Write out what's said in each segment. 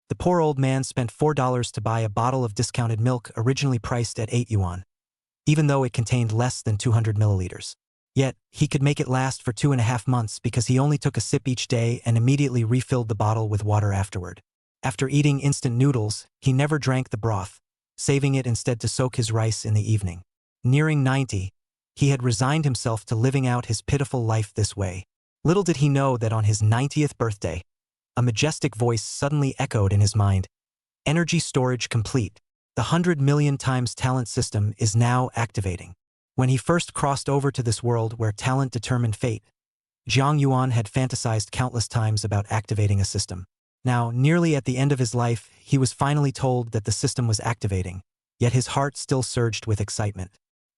The poor old man spent $4 to buy a bottle of discounted milk originally priced at 8 yuan, even though it contained less than 200 milliliters. Yet, he could make it last for 2.5 months because he only took a sip each day and immediately refilled the bottle with water afterward. After eating instant noodles, he never drank the broth, saving it instead to soak his rice in the evening. Nearing 90, he had resigned himself to living out his pitiful life this way. Little did he know that on his 90th birthday, a majestic voice suddenly echoed in his mind. Energy storage complete. The 100 million times talent system is now activating. When he first crossed over to this world where talent determined fate, Jiang Yuan had fantasized countless times about activating a system. Now, nearly at the end of his life, he was finally told that the system was activating, yet his heart still surged with excitement.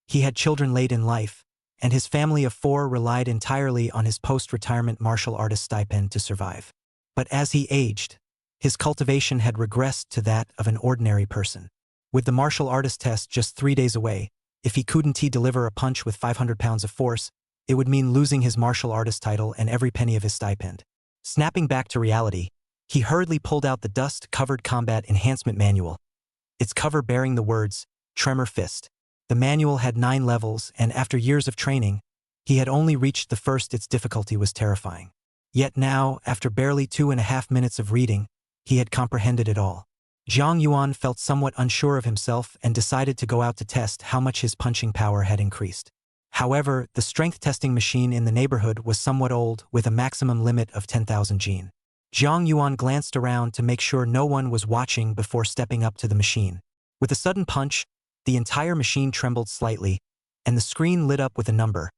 He had children late in life, and his family of 4 relied entirely on his post-retirement martial artist stipend to survive. But as he aged, his cultivation had regressed to that of an ordinary person. With the martial artist test just 3 days away, if he couldn't deliver a punch with 500 pounds of force, it would mean losing his martial artist title and every penny of his stipend. Snapping back to reality, he hurriedly pulled out the dust-covered combat enhancement manual, its cover bearing the words, Tremor Fist. The manual had 9 levels, and after years of training, he had only reached the first. Its difficulty was terrifying. Yet now, after barely 2.5 minutes of reading, he had comprehended it all. Jiang Yuan felt somewhat unsure of himself and decided to go out to test how much his punching power had increased. However, the strength testing machine in the neighborhood was somewhat old, with a maximum limit of 10,000 jin. Jiang Yuan glanced around to make sure no one was watching before stepping up to the machine. With a sudden punch, the entire machine trembled slightly, and the screen lit up with a number,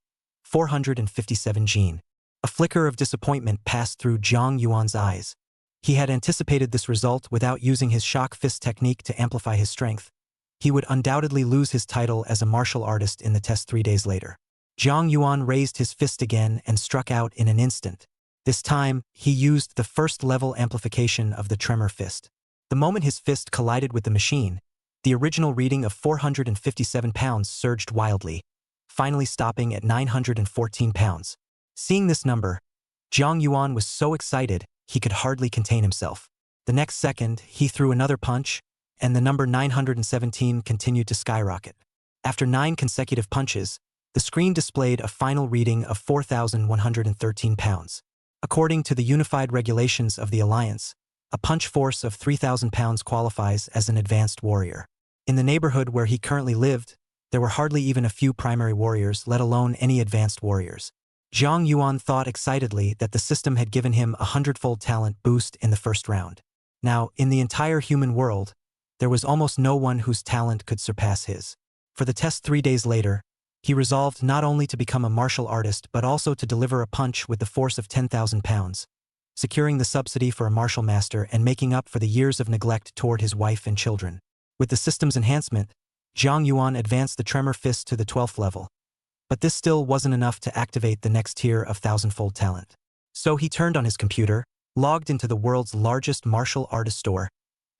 457 jin. A flicker of disappointment passed through Jiang Yuan's eyes. He had anticipated this result without using his shock fist technique to amplify his strength. He would undoubtedly lose his title as a martial artist in the test 3 days later. Jiang Yuan raised his fist again and struck out in an instant. This time, he used the first-level amplification of the tremor fist. The moment his fist collided with the machine, the original reading of 457 pounds surged wildly, finally stopping at 914 pounds. Seeing this number, Jiang Yuan was so excited he could hardly contain himself. The next second, he threw another punch, and the number 917 continued to skyrocket. After 9 consecutive punches, the screen displayed a final reading of 4,113 pounds. According to the unified regulations of the Alliance, a punch force of 3,000 pounds qualifies as an advanced warrior. In the neighborhood where he currently lived, there were hardly even a few primary warriors, let alone any advanced warriors. Jiang Yuan thought excitedly that the system had given him a 100-fold talent boost in the first round. Now, in the entire human world, there was almost no one whose talent could surpass his. For the test 3 days later, he resolved not only to become a martial artist but also to deliver a punch with the force of 10,000 pounds, securing the subsidy for a martial master and making up for the years of neglect toward his wife and children. With the system's enhancement, Jiang Yuan advanced the tremor fist to the 12th level. But this still wasn't enough to activate the next tier of 1,000-fold talent. So he turned on his computer, logged into the world's largest martial artist store,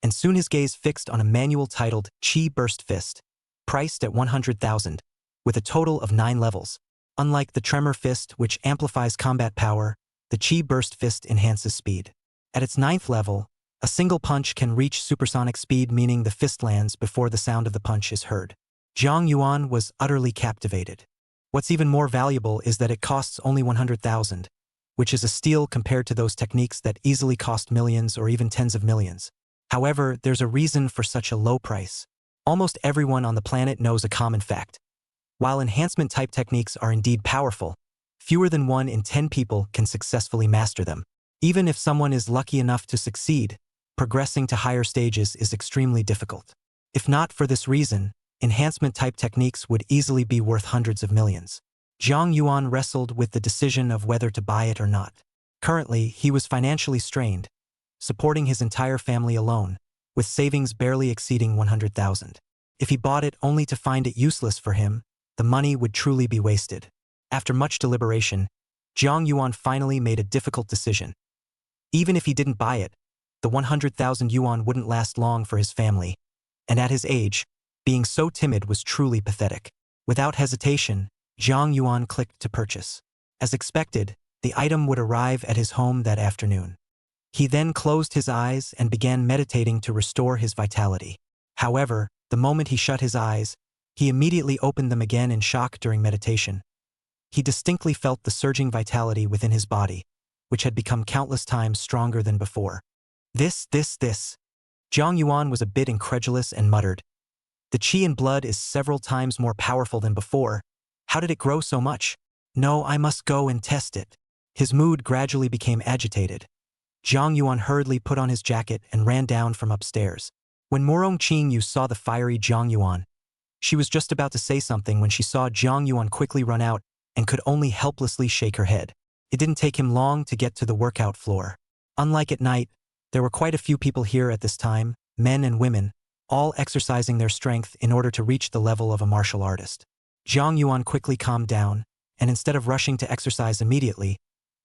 and soon his gaze fixed on a manual titled Chi Burst Fist, priced at 100,000, with a total of 9 levels. Unlike the tremor fist, which amplifies combat power, the Chi Burst Fist enhances speed. At its 9th level, a single punch can reach supersonic speed, meaning the fist lands before the sound of the punch is heard. Jiang Yuan was utterly captivated. What's even more valuable is that it costs only 100,000, which is a steal compared to those techniques that easily cost millions or even tens of millions. However, there's a reason for such a low price. Almost everyone on the planet knows a common fact. While enhancement-type techniques are indeed powerful, fewer than 1 in 10 people can successfully master them. Even if someone is lucky enough to succeed, progressing to higher stages is extremely difficult. If not for this reason, enhancement-type techniques would easily be worth hundreds of millions. Jiang Yuan wrestled with the decision of whether to buy it or not. Currently, he was financially strained, supporting his entire family alone, with savings barely exceeding 100,000. If he bought it only to find it useless for him, the money would truly be wasted. After much deliberation, Jiang Yuan finally made a difficult decision. Even if he didn't buy it, the 100,000 yuan wouldn't last long for his family, and at his age, being so timid was truly pathetic. Without hesitation, Jiang Yuan clicked to purchase. As expected, the item would arrive at his home that afternoon. He then closed his eyes and began meditating to restore his vitality. However, the moment he shut his eyes, he immediately opened them again in shock during meditation. He distinctly felt the surging vitality within his body, which had become countless times stronger than before. This. Zhang Yuan was a bit incredulous and muttered. The qi in blood is several times more powerful than before. How did it grow so much? No, I must go and test it. His mood gradually became agitated. Zhang Yuan hurriedly put on his jacket and ran down from upstairs. When Morong Qingyu saw the fiery Zhang Yuan, she was just about to say something when she saw Zhang Yuan quickly run out and could only helplessly shake her head. It didn't take him long to get to the workout floor. Unlike at night, there were quite a few people here at this time, men and women, all exercising their strength in order to reach the level of a martial artist. Zhang Yuan quickly calmed down, and instead of rushing to exercise immediately,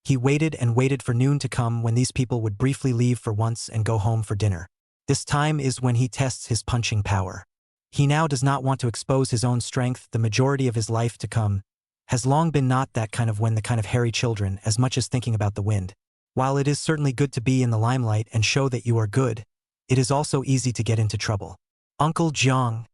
he waited and waited for noon to come when these people would briefly leave for once and go home for dinner. This time is when he tests his punching power. He now does not want to expose his own strength. The majority of his life to come has long been not that kind of hairy children as much as thinking about the wind. While it is certainly good to be in the limelight and show that you are good, it is also easy to get into trouble. Uncle Zhang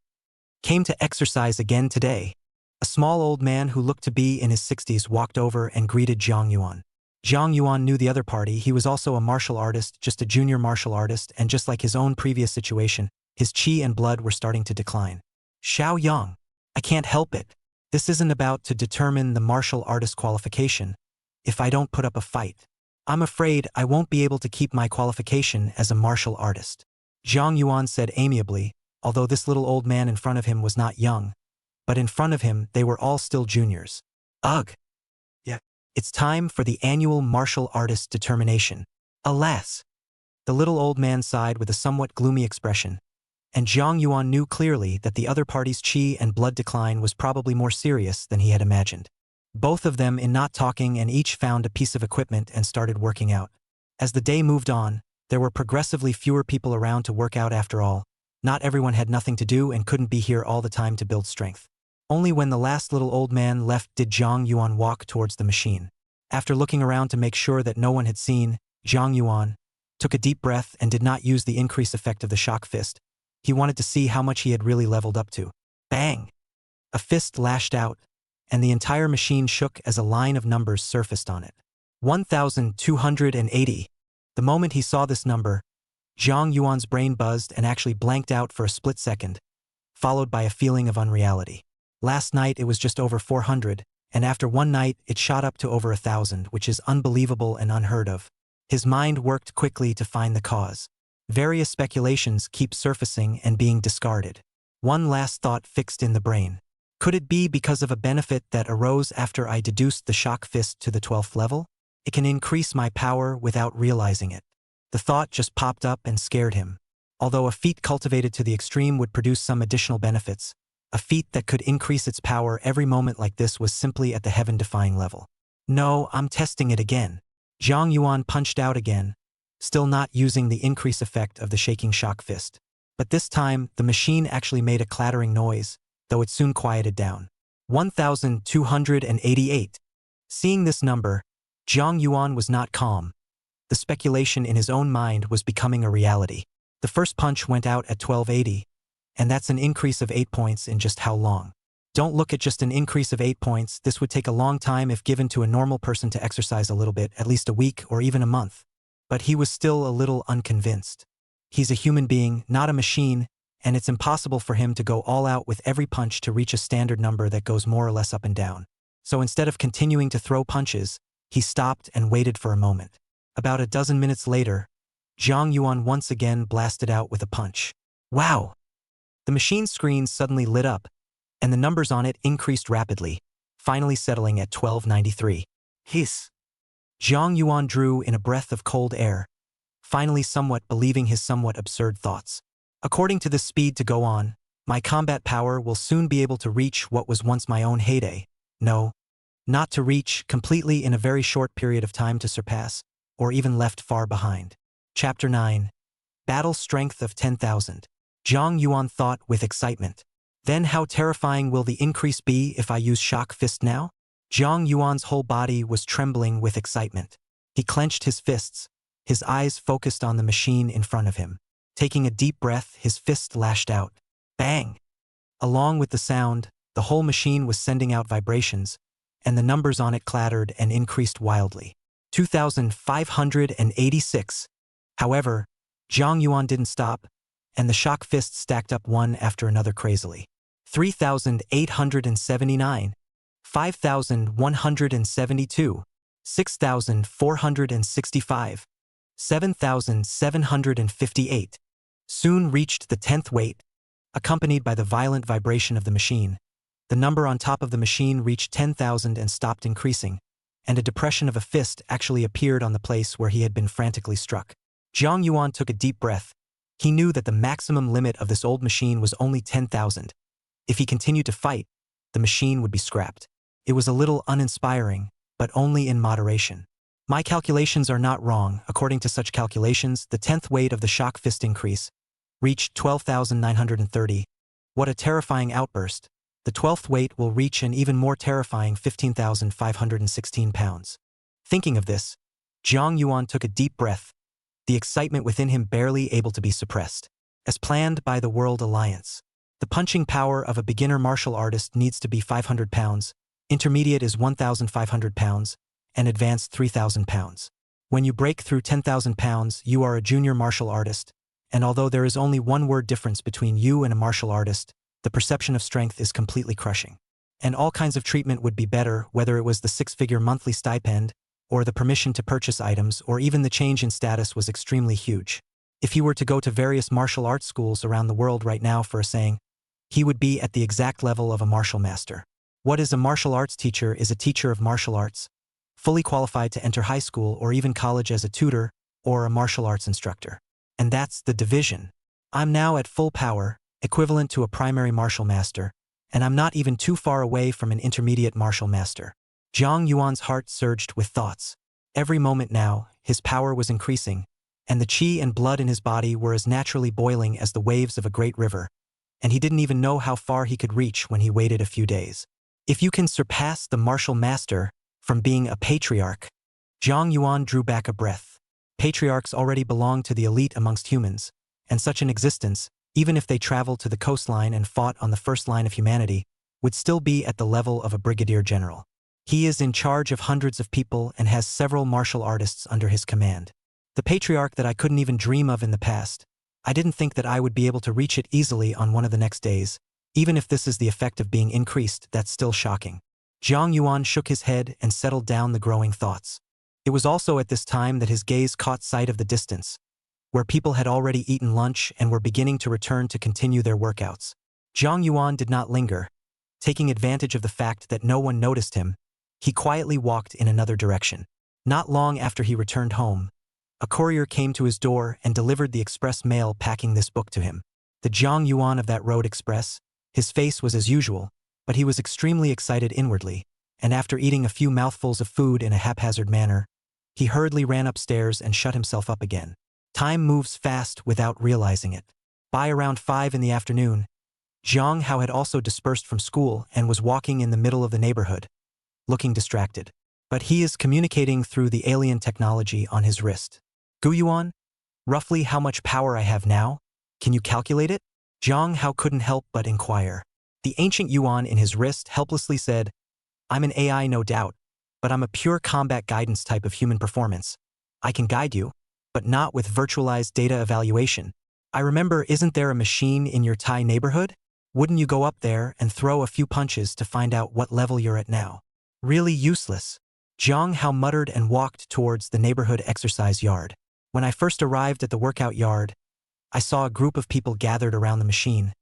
came to exercise again today. A small old man who looked to be in his 60s walked over and greeted Zhang Yuan. Zhang Yuan knew the other party. He was also a martial artist, just a junior martial artist, and just like his own previous situation, his qi and blood were starting to decline. Xiao Yang, I can't help it. This isn't about to determine the martial artist qualification. If I don't put up a fight, I'm afraid I won't be able to keep my qualification as a martial artist. Zhang Yuan said amiably, although this little old man in front of him was not young, but in front of him they were all still juniors. Ugh. Yeah. It's time for the annual martial artist determination. Alas. The little old man sighed with a somewhat gloomy expression, and Zhang Yuan knew clearly that the other party's qi and blood decline was probably more serious than he had imagined. Both of them in not talking and each found a piece of equipment and started working out. As the day moved on, there were progressively fewer people around to work out after all. Not everyone had nothing to do and couldn't be here all the time to build strength. Only when the last little old man left did Zhang Yuan walk towards the machine. After looking around to make sure that no one had seen, Zhang Yuan took a deep breath and did not use the increase effect of the shock fist. He wanted to see how much he had really leveled up to. Bang! A fist lashed out, and the entire machine shook as a line of numbers surfaced on it. 1,280. The moment he saw this number, Zhang Yuan's brain buzzed and actually blanked out for a split second, followed by a feeling of unreality. Last night it was just over 400, and after one night it shot up to over 1,000, which is unbelievable and unheard of. His mind worked quickly to find the cause. Various speculations keep surfacing and being discarded. One last thought fixed in the brain. Could it be because of a benefit that arose after I deduced the shock fist to the 12th level? It can increase my power without realizing it. The thought just popped up and scared him. Although a feat cultivated to the extreme would produce some additional benefits, a feat that could increase its power every moment like this was simply at the heaven-defying level. No, I'm testing it again. Zhang Yuan punched out again, still not using the increase effect of the shaking shock fist. But this time, the machine actually made a clattering noise, though it soon quieted down. 1,288. Seeing this number, Zhang Yuan was not calm. The speculation in his own mind was becoming a reality. The first punch went out at 1280, and that's an increase of 8 points in just how long? Don't look at just an increase of 8 points. This would take a long time if given to a normal person to exercise a little bit, at least a week or even a month. But he was still a little unconvinced. He's a human being, not a machine, and it's impossible for him to go all out with every punch to reach a standard number that goes more or less up and down. So instead of continuing to throw punches, he stopped and waited for a moment. About a dozen minutes later, Zhang Yuan once again blasted out with a punch. Wow! The machine screen suddenly lit up, and the numbers on it increased rapidly, finally settling at 1293. Hiss! Zhang Yuan drew in a breath of cold air, finally somewhat believing his somewhat absurd thoughts. According to this speed to go on, my combat power will soon be able to reach what was once my own heyday. No, not to reach, completely in a very short period of time to surpass, or even left far behind. Chapter 9. Battle Strength of 10,000. Zhang Yuan thought with excitement. Then how terrifying will the increase be if I use shock fist now? Zhang Yuan's whole body was trembling with excitement. He clenched his fists, his eyes focused on the machine in front of him. Taking a deep breath, his fist lashed out. Bang! Along with the sound, the whole machine was sending out vibrations, and the numbers on it clattered and increased wildly. 2,586. However, Zhang Yuan didn't stop, and the shock fists stacked up one after another crazily. 3,879. 5,172. 6,465. 7,758. Soon reached the 10th weight, accompanied by the violent vibration of the machine. The number on top of the machine reached 10,000 and stopped increasing, and a depression of a fist actually appeared on the place where he had been frantically struck. Zhang Yuan took a deep breath. He knew that the maximum limit of this old machine was only 10,000. If he continued to fight, the machine would be scrapped. It was a little uninspiring, but only in moderation. My calculations are not wrong. According to such calculations, the 10th weight of the shock fist increase reached 12,930. What a terrifying outburst. The 12th weight will reach an even more terrifying 15,516 pounds. Thinking of this, Zhang Yuan took a deep breath, the excitement within him barely able to be suppressed. As planned by the World Alliance, the punching power of a beginner martial artist needs to be 500 pounds, intermediate is 1,500 pounds, and advanced 3,000 pounds. When you break through 10,000 pounds, you are a junior martial artist, and although there is only one word difference between you and a martial artist, the perception of strength is completely crushing. And all kinds of treatment would be better, whether it was the six-figure monthly stipend, or the permission to purchase items, or even the change in status was extremely huge. If he were to go to various martial arts schools around the world right now for a saying, he would be at the exact level of a martial master. What is a martial arts teacher is a teacher of martial arts, fully qualified to enter high school or even college as a tutor or a martial arts instructor. And that's the division. I'm now at full power, equivalent to a primary martial master, and I'm not even too far away from an intermediate martial master. Zhang Yuan's heart surged with thoughts. Every moment now, his power was increasing, and the qi and blood in his body were as naturally boiling as the waves of a great river, and he didn't even know how far he could reach when he waited a few days. If you can surpass the martial master from being a patriarch, Zhang Yuan drew back a breath. Patriarchs already belong to the elite amongst humans, and such an existence, even if they traveled to the coastline and fought on the first line of humanity, would still be at the level of a brigadier general. He is in charge of hundreds of people and has several martial artists under his command. The patriarch that I couldn't even dream of in the past, I didn't think that I would be able to reach it easily on one of the next days. Even if this is the effect of being increased, that's still shocking. Zhang Yuan shook his head and settled down the growing thoughts. It was also at this time that his gaze caught sight of the distance, where people had already eaten lunch and were beginning to return to continue their workouts. Zhang Yuan did not linger. Taking advantage of the fact that no one noticed him, he quietly walked in another direction. Not long after he returned home, a courier came to his door and delivered the express mail packing this book to him. The Zhang Yuan of that road express, his face was as usual, but he was extremely excited inwardly, and after eating a few mouthfuls of food in a haphazard manner, he hurriedly ran upstairs and shut himself up again. Time moves fast without realizing it. By around 5 in the afternoon, Zhang Hao had also dispersed from school and was walking in the middle of the neighborhood, looking distracted. But he is communicating through the alien technology on his wrist. Gu Yuan? Roughly how much power I have now? Can you calculate it? Zhang Hao couldn't help but inquire. The ancient Yuan in his wrist helplessly said, I'm an AI no doubt, but I'm a pure combat guidance type of human performance. I can guide you, but not with virtualized data evaluation. I remember, isn't there a machine in your Thai neighborhood? Wouldn't you go up there and throw a few punches to find out what level you're at now? Really useless. Zhang Hao muttered and walked towards the neighborhood exercise yard. When I first arrived at the workout yard, I saw a group of people gathered around the machine,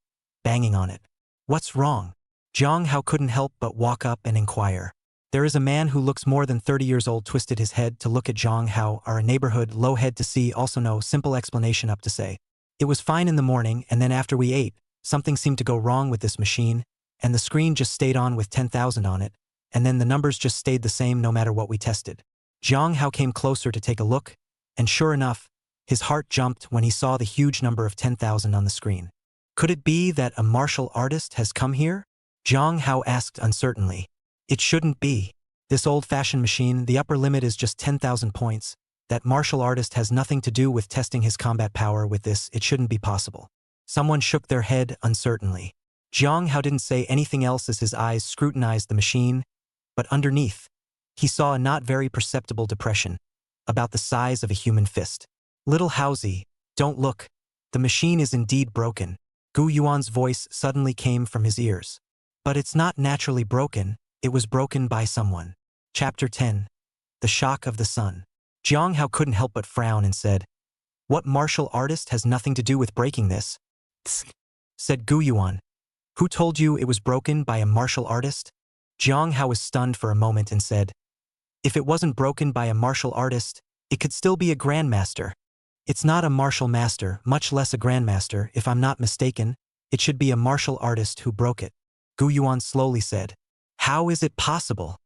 banging on it. What's wrong? Zhang Hao couldn't help but walk up and inquire. There is a man who looks more than 30 years old twisted his head to look at Zhang Hao, our neighborhood low head to see, also no simple explanation up to say. It was fine in the morning, and then after we ate, something seemed to go wrong with this machine, and the screen just stayed on with 10,000 on it, and then the numbers just stayed the same no matter what we tested. Zhang Hao came closer to take a look, and sure enough, his heart jumped when he saw the huge number of 10,000 on the screen. Could it be that a martial artist has come here? Zhang Hao asked uncertainly. It shouldn't be. This old-fashioned machine, the upper limit is just 10,000 points. That martial artist has nothing to do with testing his combat power with this, it shouldn't be possible. Someone shook their head uncertainly. Jiang Hao didn't say anything else as his eyes scrutinized the machine, but underneath, he saw a not very perceptible depression, about the size of a human fist. Little Haozi, don't look. The machine is indeed broken. Gu Yuan's voice suddenly came from his ears. But it's not naturally broken, it was broken by someone. Chapter 10. The Shock of the Sun. Jiang Hao couldn't help but frown and said, "What martial artist has nothing to do with breaking this?" "Tsk," said Gu Yuan. "Who told you it was broken by a martial artist?" Jiang Hao was stunned for a moment and said, "If it wasn't broken by a martial artist, it could still be a grandmaster. It's not a martial master, much less a grandmaster, if I'm not mistaken. It should be a martial artist who broke it." Gu Yuan slowly said, "How is it possible?"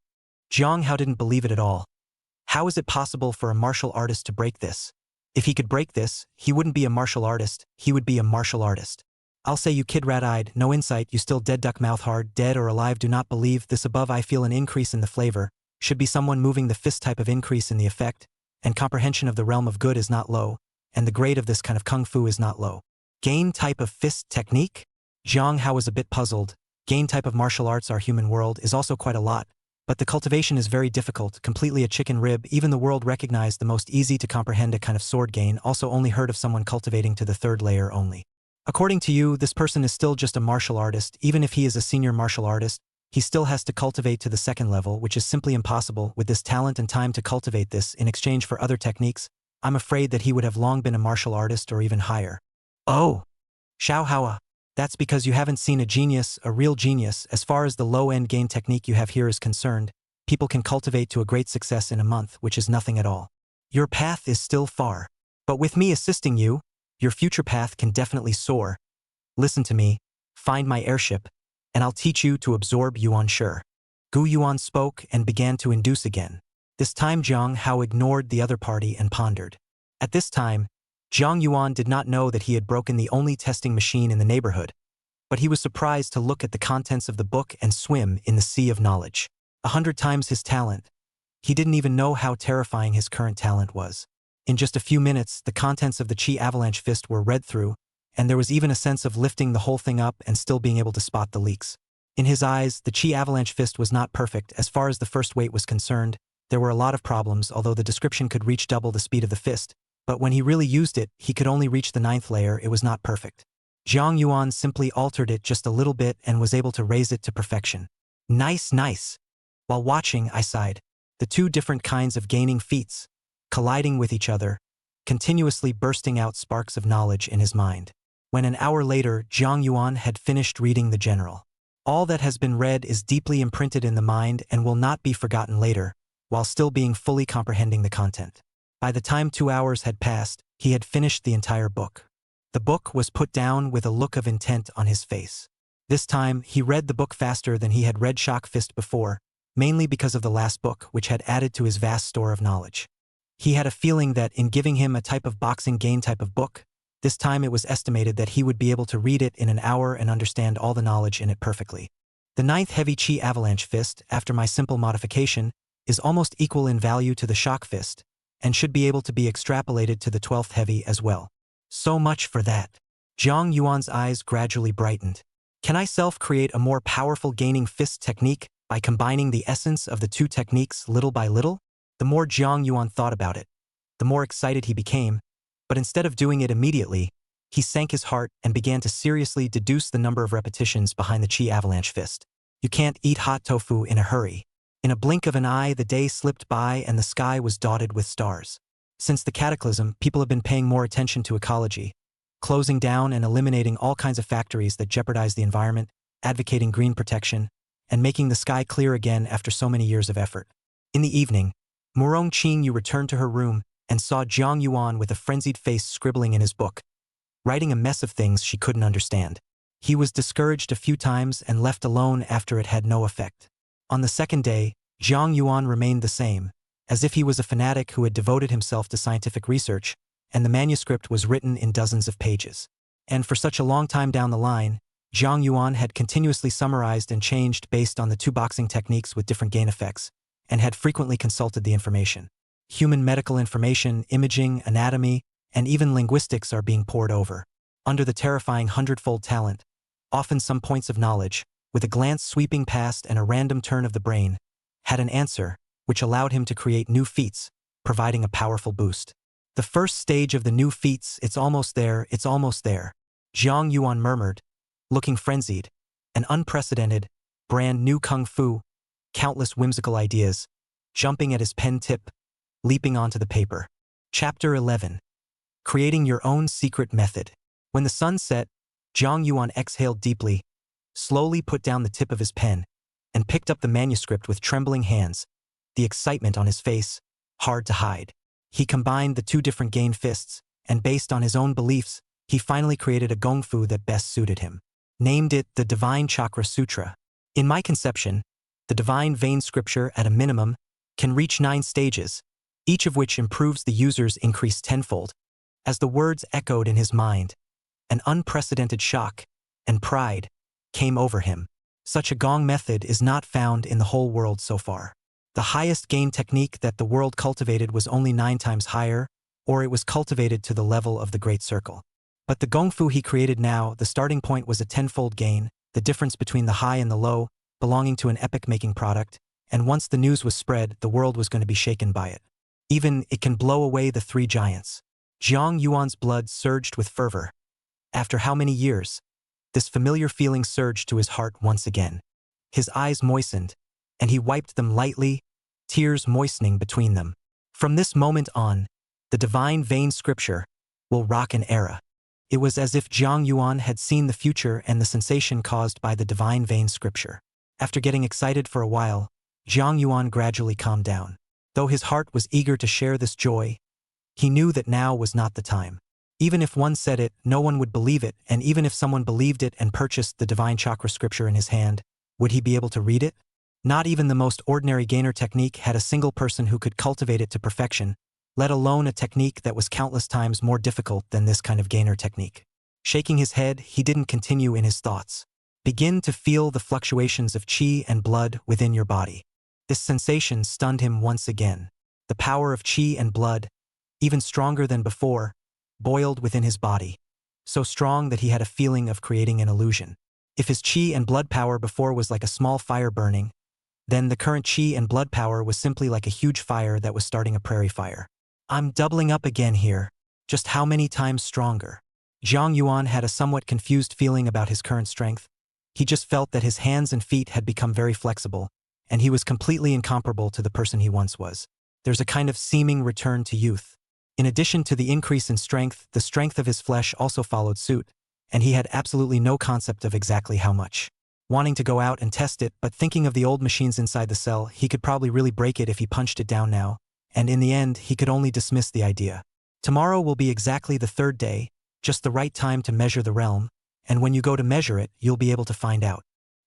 Jiang Hao didn't believe it at all. How is it possible for a martial artist to break this? If he could break this, he wouldn't be a martial artist, he would be a martial artist. "I'll say, you kid rat-eyed, no insight, you still dead duck mouth hard, dead or alive, do not believe this above. I feel an increase in the flavor. Should be someone moving the fist type of increase in the effect, and comprehension of the realm of good is not low, and the grade of this kind of kung fu is not low." Gain type of fist technique? Jiang Hao was a bit puzzled. Gain type of martial arts our human world is also quite a lot, but the cultivation is very difficult, completely a chicken rib. Even the world recognized the most easy to comprehend a kind of sword gain, also only heard of someone cultivating to the third layer only. According to you, this person is still just a martial artist. Even if he is a senior martial artist, he still has to cultivate to the second level, which is simply impossible. With this talent and time to cultivate this in exchange for other techniques, I'm afraid that he would have long been a martial artist or even higher. "Oh, Xiao Hao, that's because you haven't seen a genius, a real genius. As far as the low-end gain technique you have here is concerned, people can cultivate to a great success in a month, which is nothing at all. Your path is still far. But with me assisting you, your future path can definitely soar. Listen to me, find my airship, and I'll teach you to absorb Yuan sure." Gu Yuan spoke and began to induce again. This time Jiang Hao ignored the other party and pondered. At this time, Jiang Yuan did not know that he had broken the only testing machine in the neighborhood, but he was surprised to look at the contents of the book and swim in the sea of knowledge. 100 times his talent. He didn't even know how terrifying his current talent was. In just a few minutes, the contents of the Chi Avalanche Fist were read through, and there was even a sense of lifting the whole thing up and still being able to spot the leaks. In his eyes, the Chi Avalanche Fist was not perfect. As far as the first weight was concerned, there were a lot of problems, although the description could reach double the speed of the fist, but when he really used it, he could only reach the 9th layer. It was not perfect. Jiang Yuan simply altered it just a little bit and was able to raise it to perfection. Nice, nice. While watching, I sighed. The two different kinds of gaining feats, colliding with each other, continuously bursting out sparks of knowledge in his mind. When an hour later, Jiang Yuan had finished reading the general. All that has been read is deeply imprinted in the mind and will not be forgotten later, while still being fully comprehending the content. By the time 2 hours had passed, he had finished the entire book. The book was put down with a look of intent on his face. This time, he read the book faster than he had read Shock Fist before, mainly because of the last book, which had added to his vast store of knowledge. He had a feeling that in giving him a type of boxing gain type of book, this time it was estimated that he would be able to read it in an hour and understand all the knowledge in it perfectly. The 9th Heavy Chi Avalanche Fist, after my simple modification, is almost equal in value to the Shock Fist, and should be able to be extrapolated to the 12th Heavy as well. So much for that. Jiang Yuan's eyes gradually brightened. Can I self-create a more powerful gaining fist technique by combining the essence of the two techniques little by little? The more Jiang Yuan thought about it, the more excited he became, but instead of doing it immediately, he sank his heart and began to seriously deduce the number of repetitions behind the Chi Avalanche Fist. You can't eat hot tofu in a hurry. In a blink of an eye, the day slipped by and the sky was dotted with stars. Since the cataclysm, people have been paying more attention to ecology, closing down and eliminating all kinds of factories that jeopardize the environment, advocating green protection, and making the sky clear again after so many years of effort. In the evening, Murong Qingyu returned to her room and saw Jiang Yuan with a frenzied face scribbling in his book, writing a mess of things she couldn't understand. He was discouraged a few times and left alone after it had no effect. On the second day, Jiang Yuan remained the same, as if he was a fanatic who had devoted himself to scientific research, and the manuscript was written in dozens of pages. And for such a long time down the line, Jiang Yuan had continuously summarized and changed based on the two boxing techniques with different gain effects, and had frequently consulted the information. Human medical information, imaging, anatomy, and even linguistics are being poured over. Under the terrifying hundredfold talent, often some points of knowledge, with a glance sweeping past and a random turn of the brain, had an answer, which allowed him to create new feats, providing a powerful boost. The first stage of the new feats, it's almost there, it's almost there. Jiang Yuan murmured, looking frenzied. An unprecedented, brand new kung fu, countless whimsical ideas, jumping at his pen tip, leaping onto the paper. Chapter 11. Creating Your Own Secret Method. When the sun set, Jiang Yuan exhaled deeply, slowly put down the tip of his pen, and picked up the manuscript with trembling hands, the excitement on his face, hard to hide. He combined the two different gain fists, and based on his own beliefs, he finally created a gongfu that best suited him. Named it the Divine Chakra Sutra. In my conception, the Divine Vein Scripture at a minimum can reach 9 stages, each of which improves the user's increase tenfold. As the words echoed in his mind, an unprecedented shock and pride came over him. Such a gong method is not found in the whole world so far. The highest gain technique that the world cultivated was only 9 times higher, or it was cultivated to the level of the Great Circle. But the gongfu he created now, the starting point was a tenfold gain, the difference between the high and the low, belonging to an epic-making product, and once the news was spread, the world was going to be shaken by it. Even it can blow away the 3 giants. Jiang Yuan's blood surged with fervor. After how many years? This familiar feeling surged to his heart once again. His eyes moistened, and he wiped them lightly, tears moistening between them. From this moment on, the Divine Vein Scripture will rock an era. It was as if Jiang Yuan had seen the future and the sensation caused by the Divine Vein Scripture. After getting excited for a while, Jiang Yuan gradually calmed down. Though his heart was eager to share this joy, he knew that now was not the time. Even if one said it, no one would believe it, and even if someone believed it and purchased the Divine Chakra Scripture in his hand, would he be able to read it? Not even the most ordinary gainer technique had a single person who could cultivate it to perfection, let alone a technique that was countless times more difficult than this kind of gainer technique. Shaking his head, he didn't continue in his thoughts. Begin to feel the fluctuations of qi and blood within your body. This sensation stunned him once again. The power of qi and blood, even stronger than before, boiled within his body, so strong that he had a feeling of creating an illusion. If his qi and blood power before was like a small fire burning, then the current qi and blood power was simply like a huge fire that was starting a prairie fire. I'm doubling up again here. Just how many times stronger? Jiang Yuan had a somewhat confused feeling about his current strength. He just felt that his hands and feet had become very flexible, and he was completely incomparable to the person he once was. There's a kind of seeming return to youth. In addition to the increase in strength, the strength of his flesh also followed suit, and he had absolutely no concept of exactly how much. Wanting to go out and test it, but thinking of the old machines inside the cell, he could probably really break it if he punched it down now, and in the end, he could only dismiss the idea. Tomorrow will be exactly the 3rd day, just the right time to measure the realm, and when you go to measure it, you'll be able to find out.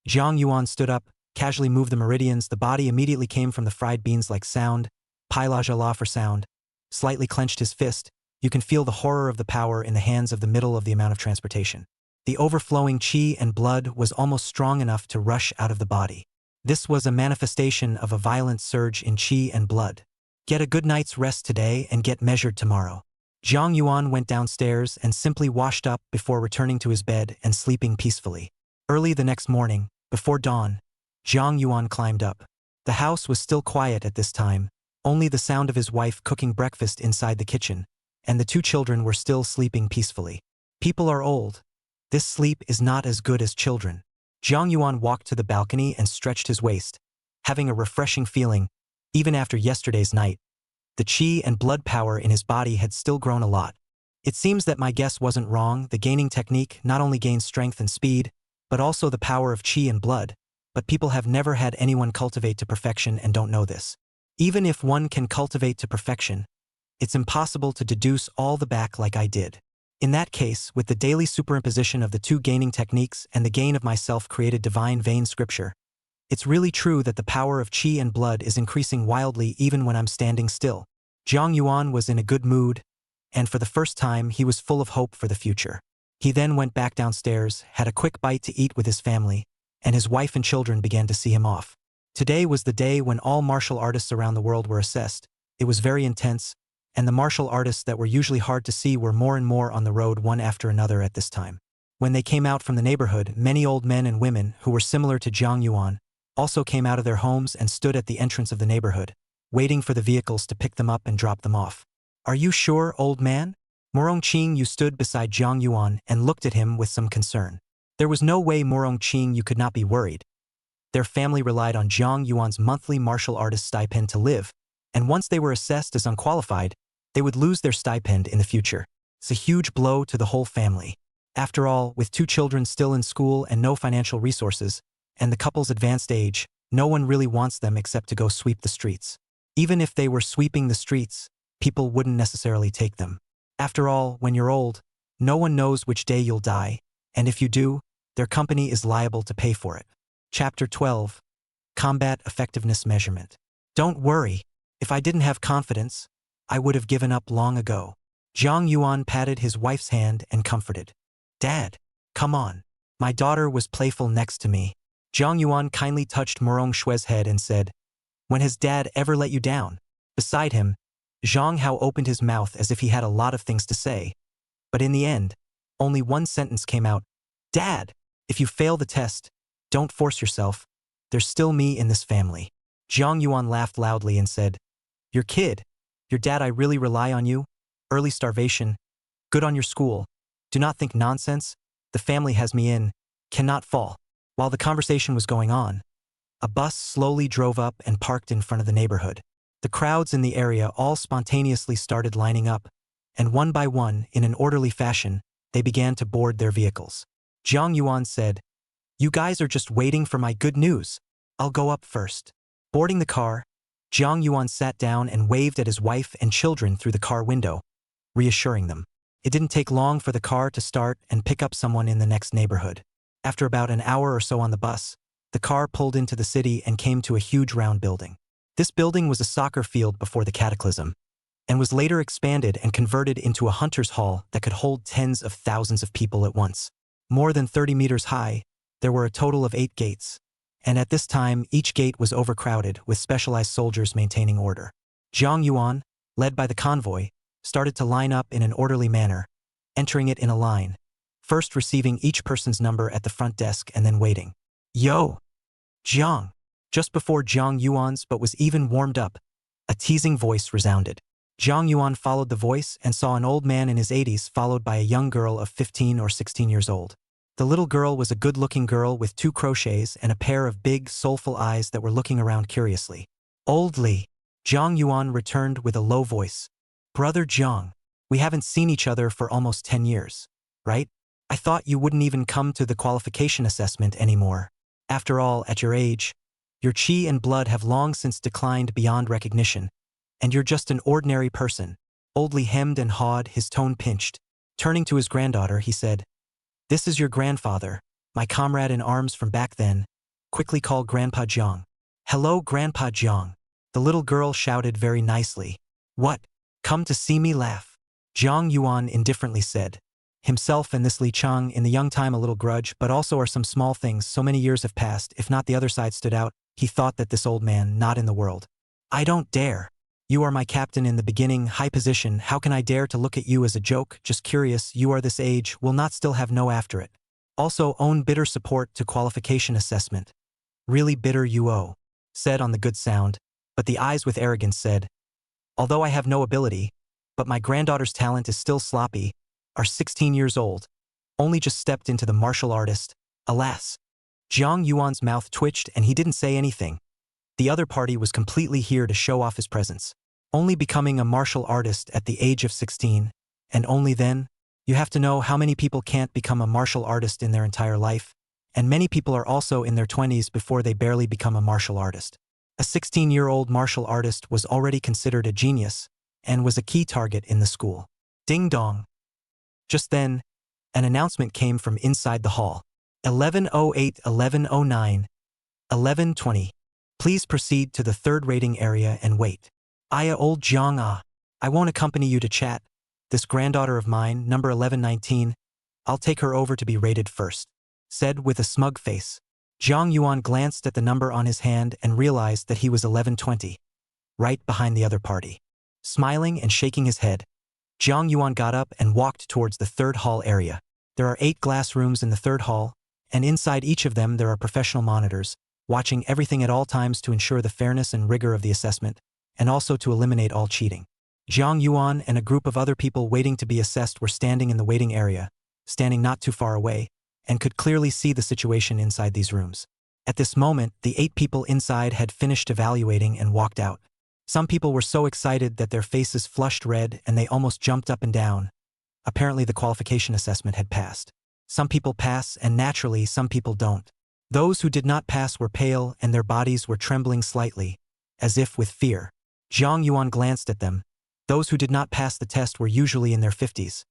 Jiang Yuan stood up, casually moved the meridians. The body immediately came from the fried beans like sound, Pai for sound, slightly clenched his fist. You can feel the horror of the power in the hands of the middle of the amount of transportation. The overflowing qi and blood was almost strong enough to rush out of the body. This was a manifestation of a violent surge in qi and blood. Get a good night's rest today and get measured tomorrow. Jiang Yuan went downstairs and simply washed up before returning to his bed and sleeping peacefully. Early the next morning, before dawn, Jiang Yuan climbed up. The house was still quiet at this time, only the sound of his wife cooking breakfast inside the kitchen, and the 2 children were still sleeping peacefully. People are old. This sleep is not as good as children. Jiang Yuan walked to the balcony and stretched his waist, having a refreshing feeling. Even after yesterday's night, the qi and blood power in his body had still grown a lot. It seems that my guess wasn't wrong. The gaining technique not only gains strength and speed, but also the power of qi and blood, but people have never had anyone cultivate to perfection and don't know this. Even if one can cultivate to perfection, it's impossible to deduce all the back like I did. In that case, with the daily superimposition of the 2 gaining techniques and the gain of my self-created Divine Vein Scripture, it's really true that the power of qi and blood is increasing wildly even when I'm standing still. Jiang Yuan was in a good mood, and for the first time he was full of hope for the future. He then went back downstairs, had a quick bite to eat with his family, and his wife and children began to see him off. Today was the day when all martial artists around the world were assessed, It was very intense, and the martial artists that were usually hard to see were more and more on the road one after another at this time. When they came out from the neighborhood, many old men and women who were similar to Jiang Yuan also came out of their homes and stood at the entrance of the neighborhood, waiting for the vehicles to pick them up and drop them off. "Are you sure, old man?" Morong Qing Yu stood beside Jiang Yuan and looked at him with some concern. There was no way Morong Qing Yu could not be worried. Their family relied on Jiang Yuan's monthly martial artist stipend to live, and once they were assessed as unqualified, they would lose their stipend in the future. It's a huge blow to the whole family. After all, with 2 children still in school and no financial resources, and the couple's advanced age, no one really wants them except to go sweep the streets. Even if they were sweeping the streets, people wouldn't necessarily take them. After all, when you're old, no one knows which day you'll die, and if you do, their company is liable to pay for it. Chapter 12. Combat Effectiveness Measurement. Don't worry. If I didn't have confidence, I would have given up long ago. Jiang Yuan patted his wife's hand and comforted. "Dad, come on." My daughter was playful next to me. Jiang Yuan kindly touched Morong Shue's head and said, "When has Dad ever let you down?" Beside him, Zhang Hao opened his mouth as if he had a lot of things to say. But in the end, only one sentence came out. "Dad, if you fail the test, don't force yourself. There's still me in this family." Jiang Yuan laughed loudly and said, "Your kid. Your dad, I really rely on you. Early starvation. Good on your school. Do not think nonsense. The family has me in. Cannot fall." While the conversation was going on, a bus slowly drove up and parked in front of the neighborhood. The crowds in the area all spontaneously started lining up, and one by one, in an orderly fashion, they began to board their vehicles. Jiang Yuan said, "You guys are just waiting for my good news. I'll go up first." Boarding the car, Jiang Yuan sat down and waved at his wife and children through the car window, reassuring them. It didn't take long for the car to start and pick up someone in the next neighborhood. After about an hour or so on the bus, the car pulled into the city and came to a huge round building. This building was a soccer field before the cataclysm, and was later expanded and converted into a hunter's hall that could hold tens of thousands of people at once. More than 30 meters high, there were a total of 8 gates, and at this time each gate was overcrowded with specialized soldiers maintaining order. Jiang Yuan, led by the convoy, started to line up in an orderly manner, entering it in a line, first receiving each person's number at the front desk and then waiting. "Yo! Jiang!" Just before Jiang Yuan's but was even warmed up, a teasing voice resounded. Jiang Yuan followed the voice and saw an old man in his 80s followed by a young girl of 15 or 16 years old. The little girl was a good-looking girl with 2 crochets and a pair of big, soulful eyes that were looking around curiously. "Old Li," Jiang Yuan returned with a low voice. "Brother Jiang, we haven't seen each other for almost 10 years, right? I thought you wouldn't even come to the qualification assessment anymore. After all, at your age, your chi and blood have long since declined beyond recognition, and you're just an ordinary person." Old Li hemmed and hawed, his tone pinched. Turning to his granddaughter, he said, "This is your grandfather, my comrade in arms from back then. Quickly call Grandpa Jiang." "Hello, Grandpa Jiang," the little girl shouted very nicely. "What? Come to see me laugh?" Jiang Yuan indifferently said. Himself and this Li Chang in the young time a little grudge, but also are some small things. So many years have passed, if not the other side stood out, he thought that this old man, not in the world. "I don't dare. You are my captain in the beginning, high position. How can I dare to look at you as a joke? Just curious, you are this age, will not still have no after it. Also own bitter support to qualification assessment. Really bitter you owe," said on the good sound, but the eyes with arrogance said, "Although I have no ability, but my granddaughter's talent is still sloppy, are 16 years old, only just stepped into the martial artist, alas." Jiang Yuan's mouth twitched and he didn't say anything. The other party was completely here to show off his presence. Only becoming a martial artist at the age of 16, and only then, you have to know how many people can't become a martial artist in their entire life, and many people are also in their 20s before they barely become a martial artist. A 16-year-old martial artist was already considered a genius, and was a key target in the school. Ding dong. Just then, an announcement came from inside the hall. 1108, 1109, 1120. Please proceed to the 3rd rating area and wait. Aya old Jiang ah. I won't accompany you to chat. This granddaughter of mine, number 1119, I'll take her over to be rated first," said with a smug face. Jiang Yuan glanced at the number on his hand and realized that he was 1120, right behind the other party. Smiling and shaking his head, Jiang Yuan got up and walked towards the third hall area. There are 8 glass rooms in the third hall, and inside each of them there are professional monitors, watching everything at all times to ensure the fairness and rigor of the assessment, and also to eliminate all cheating. Jiang Yuan and a group of other people waiting to be assessed were standing in the waiting area, standing not too far away, and could clearly see the situation inside these rooms. At this moment, the 8 people inside had finished evaluating and walked out. Some people were so excited that their faces flushed red and they almost jumped up and down. Apparently the qualification assessment had passed. Some people pass and naturally some people don't. Those who did not pass were pale and their bodies were trembling slightly, as if with fear. Jiang Yuan glanced at them. Those who did not pass the test were usually in their 50s.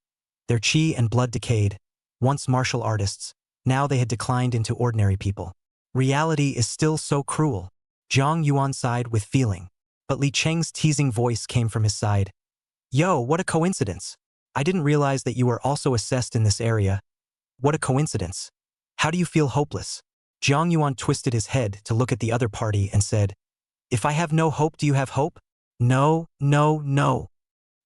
Their chi and blood decayed. Once martial artists, now they had declined into ordinary people. Reality is still so cruel. Jiang Yuan sighed with feeling. But Li Cheng's teasing voice came from his side. Yo, what a coincidence. I didn't realize that you were also assessed in this area. What a coincidence. How do you feel hopeless? Jiang Yuan twisted his head to look at the other party and said, If I have no hope, do you have hope? No, no, no.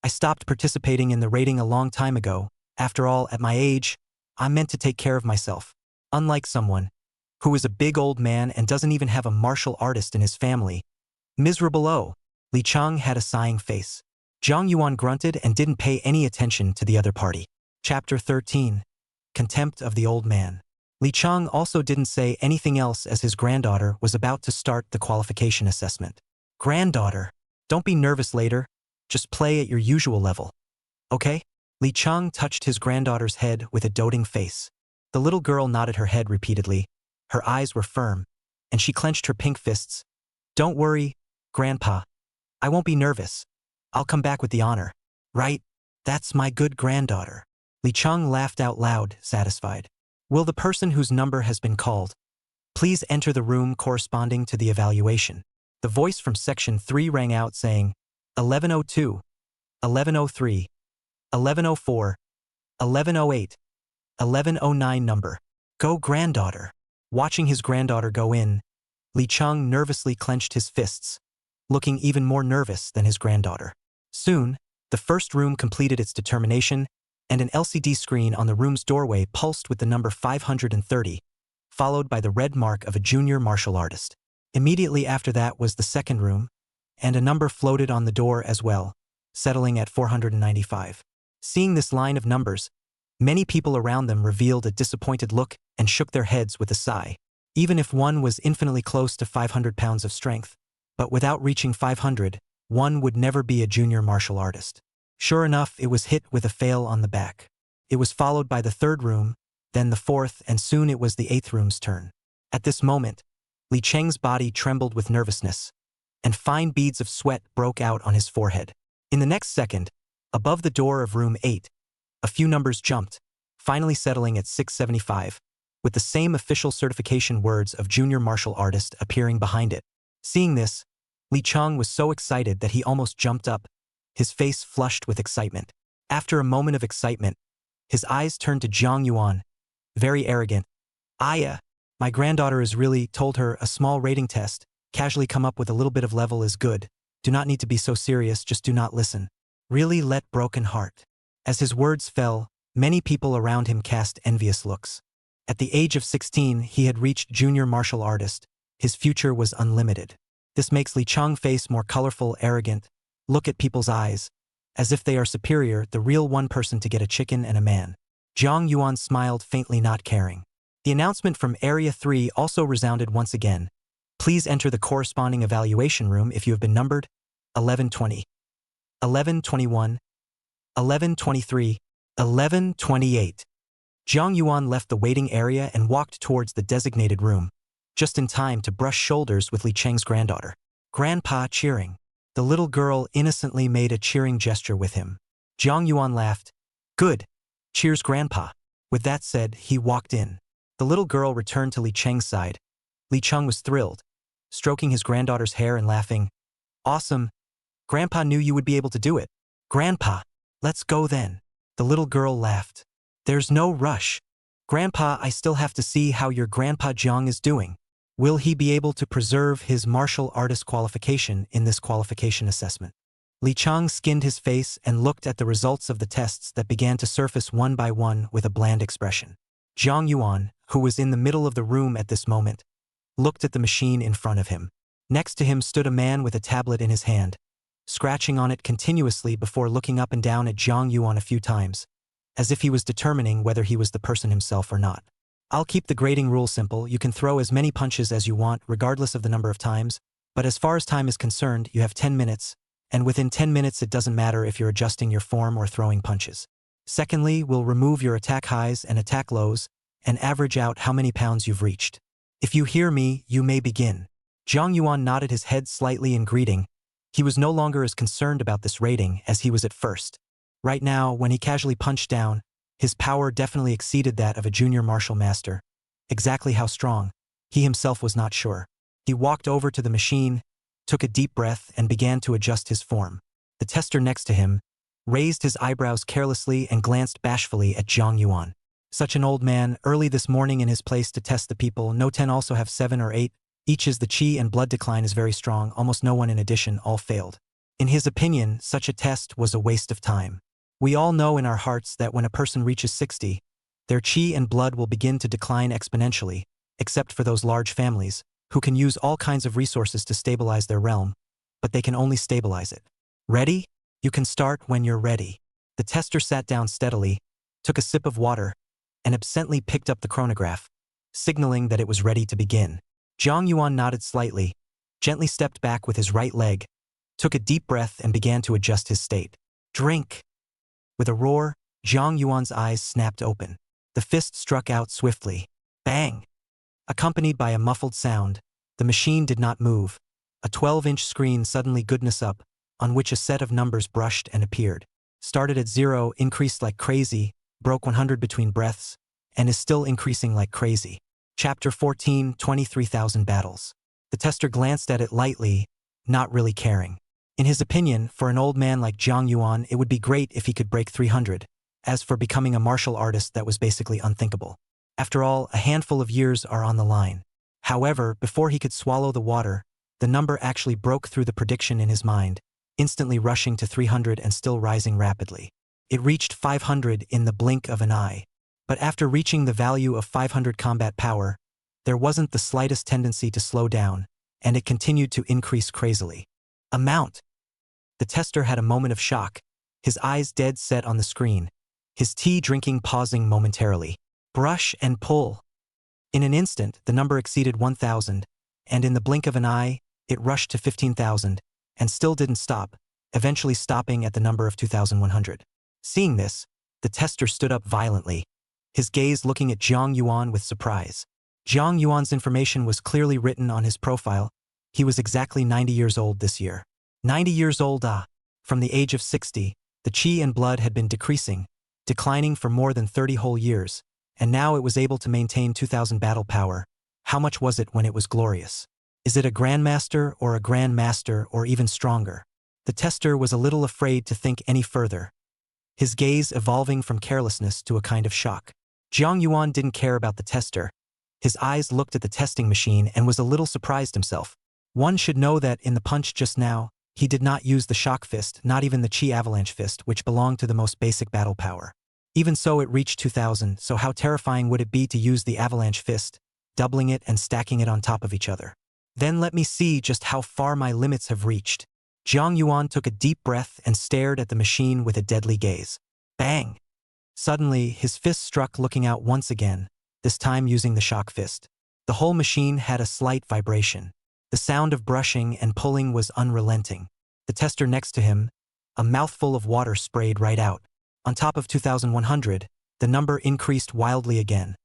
I stopped participating in the rating a long time ago. After all, at my age, I'm meant to take care of myself. Unlike someone who is a big old man and doesn't even have a martial artist in his family. Miserable oh. Li Cheng had a sighing face. Jiang Yuan grunted and didn't pay any attention to the other party. Chapter 13. Contempt of the Old Man. Li Cheng also didn't say anything else as his granddaughter was about to start the qualification assessment. Granddaughter, don't be nervous later. Just play at your usual level. Okay? Li Cheng touched his granddaughter's head with a doting face. The little girl nodded her head repeatedly. Her eyes were firm, and she clenched her pink fists. Don't worry, Grandpa. I won't be nervous. I'll come back with the honor. Right? That's my good granddaughter. Li Cheng laughed out loud, satisfied. Will the person whose number has been called please enter the room corresponding to the evaluation? The voice from Section 3 rang out saying, 1102, 1103, 1104, 1108, 1109 number. Go granddaughter. Watching his granddaughter go in, Li Cheng nervously clenched his fists, looking even more nervous than his granddaughter. Soon, the first room completed its determination, and an LCD screen on the room's doorway pulsed with the number 530, followed by the red mark of a junior martial artist. Immediately after that was the second room, and a number floated on the door as well, settling at 495. Seeing this line of numbers, many people around them revealed a disappointed look and shook their heads with a sigh. Even if one was infinitely close to 500 pounds of strength, but without reaching 500, one would never be a junior martial artist. Sure enough, it was hit with a fail on the back. It was followed by the third room, then the fourth, and soon it was the eighth room's turn. At this moment, Li Cheng's body trembled with nervousness, and fine beads of sweat broke out on his forehead. In the next second, above the door of room 8, a few numbers jumped, finally settling at 675, with the same official certification words of junior martial artist appearing behind it. Seeing this, Li Cheng was so excited that he almost jumped up, his face flushed with excitement. After a moment of excitement, his eyes turned to Jiang Yuan, very arrogant. My granddaughter is really, told her, a small rating test, casually come up with a little bit of level is good. Do not need to be so serious, just do not listen. Really let broken heart. As his words fell, many people around him cast envious looks. At the age of 16, he had reached junior martial artist. His future was unlimited. This makes Li Cheng's face more colorful, arrogant. Look at people's eyes, as if they are superior, the real one person to get a chicken and a man. Jiang Yuan smiled faintly, not caring. The announcement from Area 3 also resounded once again. Please enter the corresponding evaluation room if you have been numbered 1120, 1121, 1123, 1128. Jiang Yuan left the waiting area and walked towards the designated room, just in time to brush shoulders with Li Cheng's granddaughter. Grandpa cheering. The little girl innocently made a cheering gesture with him. Jiang Yuan laughed. Good. Cheers, Grandpa. With that said, he walked in. The little girl returned to Li Cheng's side. Li Cheng was thrilled, stroking his granddaughter's hair and laughing. Awesome. Grandpa knew you would be able to do it. Grandpa, let's go then. The little girl laughed. There's no rush. Grandpa, I still have to see how your Grandpa Jiang is doing. Will he be able to preserve his martial artist qualification in this qualification assessment? Li Chang skinned his face and looked at the results of the tests that began to surface one by one with a bland expression. Zhang Yuan, who was in the middle of the room at this moment, looked at the machine in front of him. Next to him stood a man with a tablet in his hand, scratching on it continuously before looking up and down at Zhang Yuan a few times, as if he was determining whether he was the person himself or not. I'll keep the grading rule simple. You can throw as many punches as you want regardless of the number of times, but as far as time is concerned, you have 10 minutes, and within 10 minutes it doesn't matter if you're adjusting your form or throwing punches. Secondly, we'll remove your attack highs and attack lows and average out how many pounds you've reached. If you hear me, you may begin. Zhang Yuan nodded his head slightly in greeting. He was no longer as concerned about this rating as he was at first. Right now, when he casually punched down, his power definitely exceeded that of a junior martial master. Exactly how strong, he himself was not sure. He walked over to the machine, took a deep breath and began to adjust his form. The tester next to him raised his eyebrows carelessly and glanced bashfully at Zhang Yuan. Such an old man, early this morning in his place to test the people. No 10 also have 7 or 8. Each is the chi and blood decline is very strong. Almost no one in addition, all failed. In his opinion, such a test was a waste of time. We all know in our hearts that when a person reaches 60, their chi and blood will begin to decline exponentially, except for those large families, who can use all kinds of resources to stabilize their realm, but they can only stabilize it. Ready? You can start when you're ready. The tester sat down steadily, took a sip of water, and absently picked up the chronograph, signaling that it was ready to begin. Zhang Yuan nodded slightly, gently stepped back with his right leg, took a deep breath and began to adjust his state. Drink! With a roar, Zhang Yuan's eyes snapped open. The fist struck out swiftly. Bang! Accompanied by a muffled sound, the machine did not move. A 12-inch screen suddenly goodness up, on which a set of numbers brushed and appeared. Started at 0, increased like crazy, broke 100 between breaths, and is still increasing like crazy. Chapter 14, 23,000 battles. The tester glanced at it lightly, not really caring. In his opinion, for an old man like Zhang Yuan, it would be great if he could break 300. As for becoming a martial artist, that was basically unthinkable. After all, a handful of years are on the line. However, before he could swallow the water, the number actually broke through the prediction in his mind, instantly rushing to 300 and still rising rapidly. It reached 500 in the blink of an eye. But after reaching the value of 500 combat power, there wasn't the slightest tendency to slow down, and it continued to increase crazily. Amount! The tester had a moment of shock, his eyes dead set on the screen, his tea drinking pausing momentarily. Brush and pull. In an instant, the number exceeded 1,000, and in the blink of an eye, it rushed to 15,000, and still didn't stop, eventually stopping at the number of 2,100. Seeing this, the tester stood up violently, his gaze looking at Zhang Yuan with surprise. Zhang Yuan's information was clearly written on his profile. He was exactly 90 years old this year. 90 years old, From the age of 60, the chi and blood had been declining for more than 30 whole years, and now it was able to maintain 2,000 battle power. How much was it when it was glorious? Is it a grandmaster or even stronger? The tester was a little afraid to think any further, his gaze evolving from carelessness to a kind of shock. Zhang Yuan didn't care about the tester. His eyes looked at the testing machine and was a little surprised himself. One should know that in the punch just now, he did not use the shock fist, not even the chi avalanche fist, which belonged to the most basic battle power. Even so, it reached 2,000, so how terrifying would it be to use the avalanche fist, doubling it and stacking it on top of each other? Then let me see just how far my limits have reached. Zhang Yuan took a deep breath and stared at the machine with a deadly gaze. Bang! Suddenly, his fist struck, looking out once again, this time using the shock fist. The whole machine had a slight vibration. The sound of brushing and pulling was unrelenting. The tester next to him, a mouthful of water sprayed right out. On top of 2,100, the number increased wildly again,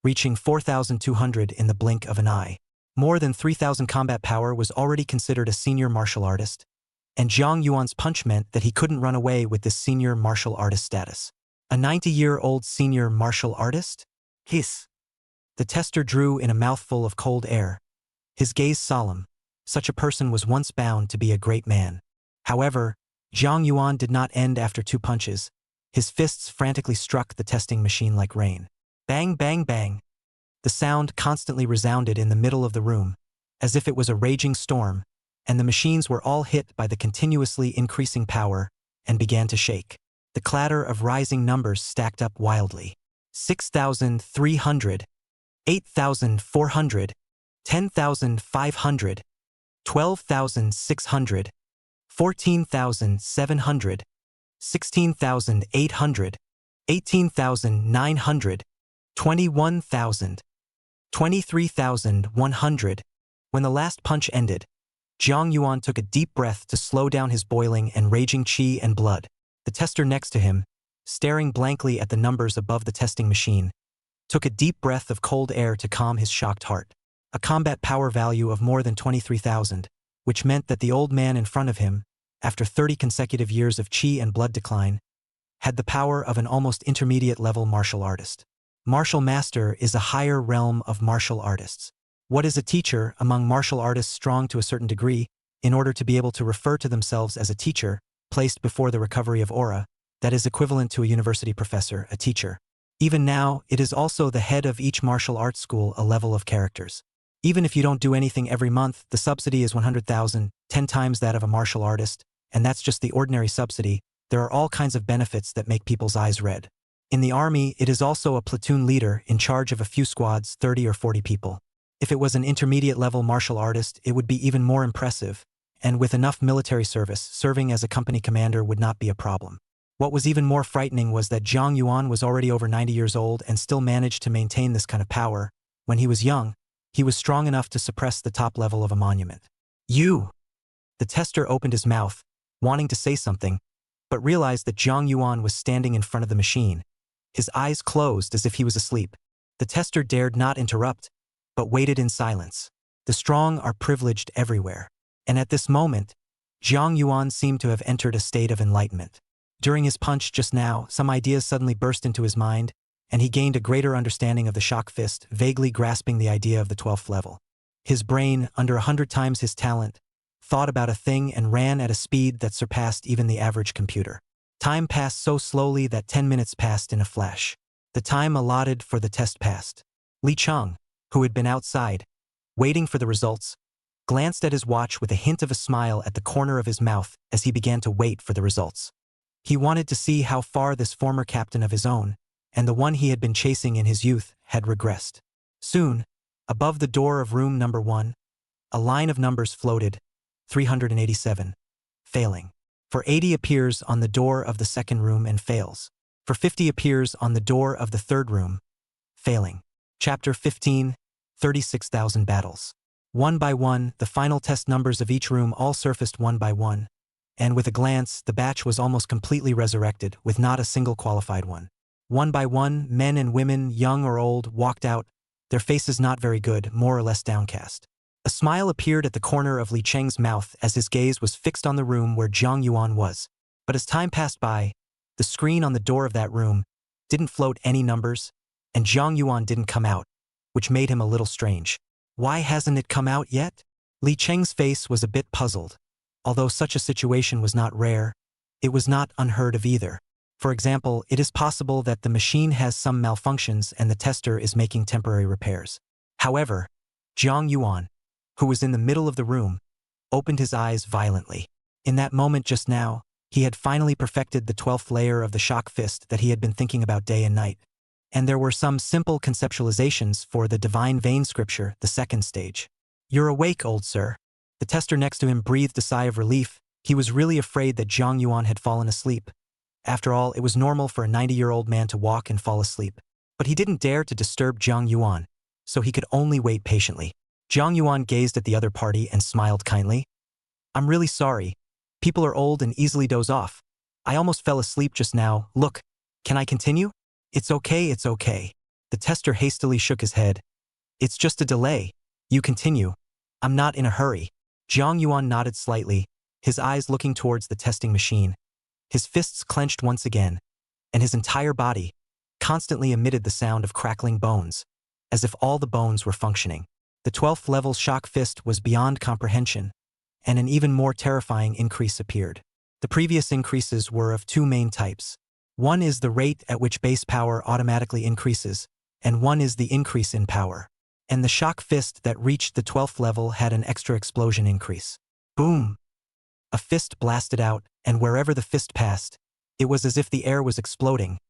reaching 4,200 in the blink of an eye. More than 3,000 combat power was already considered a senior martial artist, and Zhang Yuan's punch meant that he couldn't run away with this senior martial artist status. A 90-year-old senior martial artist? Hiss. The tester drew in a mouthful of cold air, his gaze solemn. Such a person was once bound to be a great man. However, Zhang Yuan did not end after 2 punches. His fists frantically struck the testing machine like rain. Bang, bang, bang. The sound constantly resounded in the middle of the room, as if it was a raging storm, and the machines were all hit by the continuously increasing power and began to shake. The clatter of rising numbers stacked up wildly. 6,300, 8,400, 10,500, 12,600, 14,700, 16,800, 18,900, 21,000, 23,100. When the last punch ended, Jiang Yuan took a deep breath to slow down his boiling and raging qi and blood. The tester next to him, staring blankly at the numbers above the testing machine, took a deep breath of cold air to calm his shocked heart. A combat power value of more than 23,000, which meant that the old man in front of him, after 30 consecutive years of qi and blood decline, had the power of an almost intermediate-level martial artist. Martial master is a higher realm of martial artists. What is a teacher among martial artists strong to a certain degree, in order to be able to refer to themselves as a teacher, placed before the recovery of aura, that is equivalent to a university professor, a teacher. Even now, it is also the head of each martial arts school a level of characters. Even if you don't do anything every month, the subsidy is 100,000, 10 times that of a martial artist, and that's just the ordinary subsidy. There are all kinds of benefits that make people's eyes red. In the army, it is also a platoon leader in charge of a few squads, 30 or 40 people. If it was an intermediate-level martial artist, it would be even more impressive, and with enough military service, serving as a company commander would not be a problem. What was even more frightening was that Jiang Yuan was already over 90 years old and still managed to maintain this kind of power. When he was young, he was strong enough to suppress the top level of a monument. You! The tester opened his mouth, wanting to say something, but realized that Jiang Yuan was standing in front of the machine. His eyes closed as if he was asleep. The tester dared not interrupt, but waited in silence. The strong are privileged everywhere. And at this moment, Jiang Yuan seemed to have entered a state of enlightenment. During his punch just now, some ideas suddenly burst into his mind, and he gained a greater understanding of the shock fist, vaguely grasping the idea of the 12th level. His brain, under 100 times his talent, thought about a thing and ran at a speed that surpassed even the average computer. Time passed so slowly that 10 minutes passed in a flash. The time allotted for the test passed. Li Cheng, who had been outside, waiting for the results, glanced at his watch with a hint of a smile at the corner of his mouth as he began to wait for the results. He wanted to see how far this former captain of his own, and the one he had been chasing in his youth, had regressed. Soon, above the door of room number 1, a line of numbers floated, 387, failing. For 80 appears on the door of the second room and fails. For 50 appears on the door of the third room, failing. Chapter 15, 36,000 battles. One by one, the final test numbers of each room all surfaced one by one, and with a glance, the batch was almost completely resurrected, with not a single qualified one. One by one, men and women, young or old, walked out, their faces not very good, more or less downcast. A smile appeared at the corner of Li Cheng's mouth as his gaze was fixed on the room where Jiang Yuan was. But as time passed by, the screen on the door of that room didn't float any numbers, and Jiang Yuan didn't come out, which made him a little strange. Why hasn't it come out yet? Li Cheng's face was a bit puzzled. Although such a situation was not rare, it was not unheard of either. For example, it is possible that the machine has some malfunctions and the tester is making temporary repairs. However, Jiang Yuan, who was in the middle of the room, opened his eyes violently. In that moment just now, he had finally perfected the 12th layer of the shock fist that he had been thinking about day and night. And there were some simple conceptualizations for the divine vein scripture, the second stage. You're awake, old sir. The tester next to him breathed a sigh of relief. He was really afraid that Jiang Yuan had fallen asleep. After all, it was normal for a 90-year-old man to walk and fall asleep. But he didn't dare to disturb Jiang Yuan, so he could only wait patiently. Jiang Yuan gazed at the other party and smiled kindly. I'm really sorry. People are old and easily doze off. I almost fell asleep just now. Look, can I continue? It's okay, it's okay. The tester hastily shook his head. It's just a delay. You continue. I'm not in a hurry. Jiang Yuan nodded slightly, his eyes looking towards the testing machine. His fists clenched once again, and his entire body constantly emitted the sound of crackling bones, as if all the bones were functioning. The 12th level shock fist was beyond comprehension, and an even more terrifying increase appeared. The previous increases were of two main types. One is the rate at which base power automatically increases, and one is the increase in power. And the shock fist that reached the 12th level had an extra explosion increase. Boom! A fist blasted out, and wherever the fist passed, it was as if the air was exploding,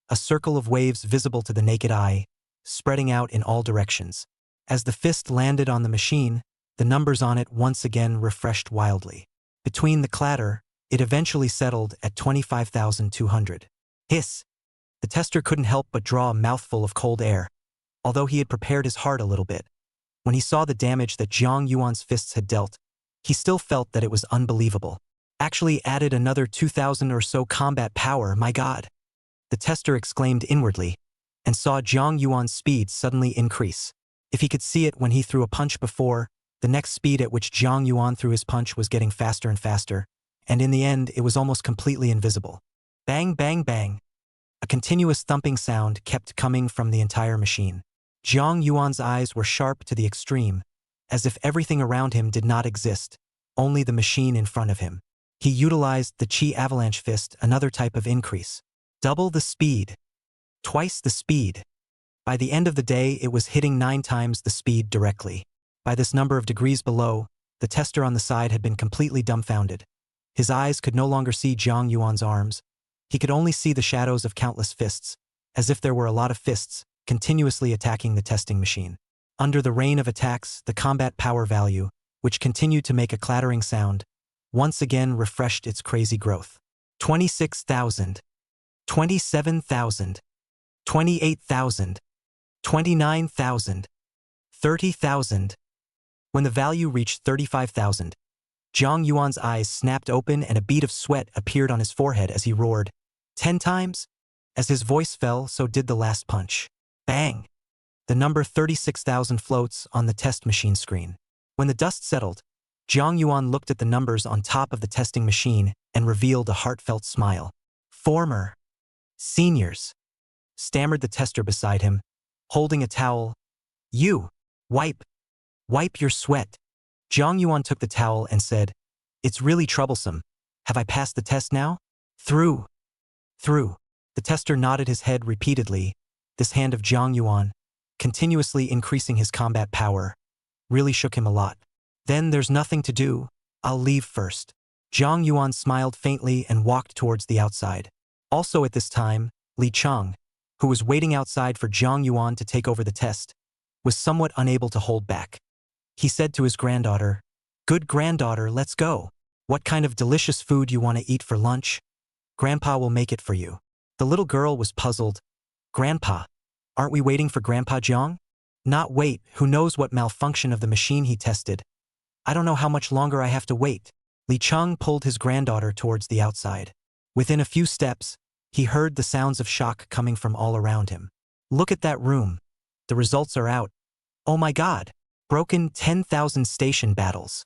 a circle of waves visible to the naked eye, spreading out in all directions. As the fist landed on the machine, the numbers on it once again refreshed wildly. Between the clatter, it eventually settled at 25,200. Hiss! The tester couldn't help but draw a mouthful of cold air, although he had prepared his heart a little bit. When he saw the damage that Jiang Yuan's fists had dealt, he still felt that it was unbelievable. Actually added another 2,000 or so combat power, my god! The tester exclaimed inwardly, and saw Jiang Yuan's speed suddenly increase. If he could see it when he threw a punch before, the next speed at which Jiang Yuan threw his punch was getting faster and faster, and in the end it was almost completely invisible. Bang, bang, bang. A continuous thumping sound kept coming from the entire machine. Jiang Yuan's eyes were sharp to the extreme, as if everything around him did not exist, only the machine in front of him. He utilized the Qi Avalanche Fist, another type of increase. Double the speed. Twice the speed. By the end of the day, it was hitting 9 times the speed directly. By this number of degrees below, the tester on the side had been completely dumbfounded. His eyes could no longer see Jiang Yuan's arms. He could only see the shadows of countless fists, as if there were a lot of fists, continuously attacking the testing machine. Under the rain of attacks, the combat power value, which continued to make a clattering sound, once again refreshed its crazy growth. 26,000. 27,000. 28,000. 29,000. 30,000. When the value reached 35,000, Jiang Yuan's eyes snapped open and a bead of sweat appeared on his forehead as he roared, 10 times? As his voice fell, so did the last punch. Bang! The number 36,000 floats on the test machine screen. When the dust settled, Jiang Yuan looked at the numbers on top of the testing machine and revealed a heartfelt smile. Former seniors, stammered the tester beside him, holding a towel. You, wipe your sweat. Jiang Yuan took the towel and said, It's really troublesome. Have I passed the test now? Through. The tester nodded his head repeatedly. This hand of Jiang Yuan, continuously increasing his combat power, really shook him a lot. Then there's nothing to do. I'll leave first. Jiang Yuan smiled faintly and walked towards the outside. Also at this time, Li Cheng, who was waiting outside for Jiang Yuan to take over the test, was somewhat unable to hold back. He said to his granddaughter, Good granddaughter, let's go. What kind of delicious food you want to eat for lunch? Grandpa will make it for you. The little girl was puzzled. Grandpa, aren't we waiting for Grandpa Jiang? Not wait, who knows what malfunction of the machine he tested. I don't know how much longer I have to wait. Li Cheng pulled his granddaughter towards the outside. Within a few steps, he heard the sounds of shock coming from all around him. Look at that room. The results are out. Oh my god. Broken 10,000 station battles.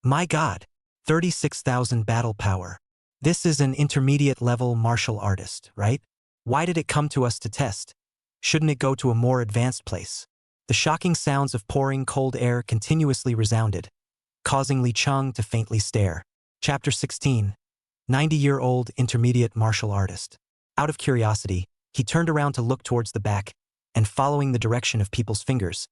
My god. 36,000 battle power. This is an intermediate level martial artist, right? Why did it come to us to test? Shouldn't it go to a more advanced place? The shocking sounds of pouring cold air continuously resounded, causing Li Cheng to faintly stare. Chapter 16. 90-year-old intermediate martial artist. Out of curiosity, he turned around to look towards the back, and following the direction of people's fingers,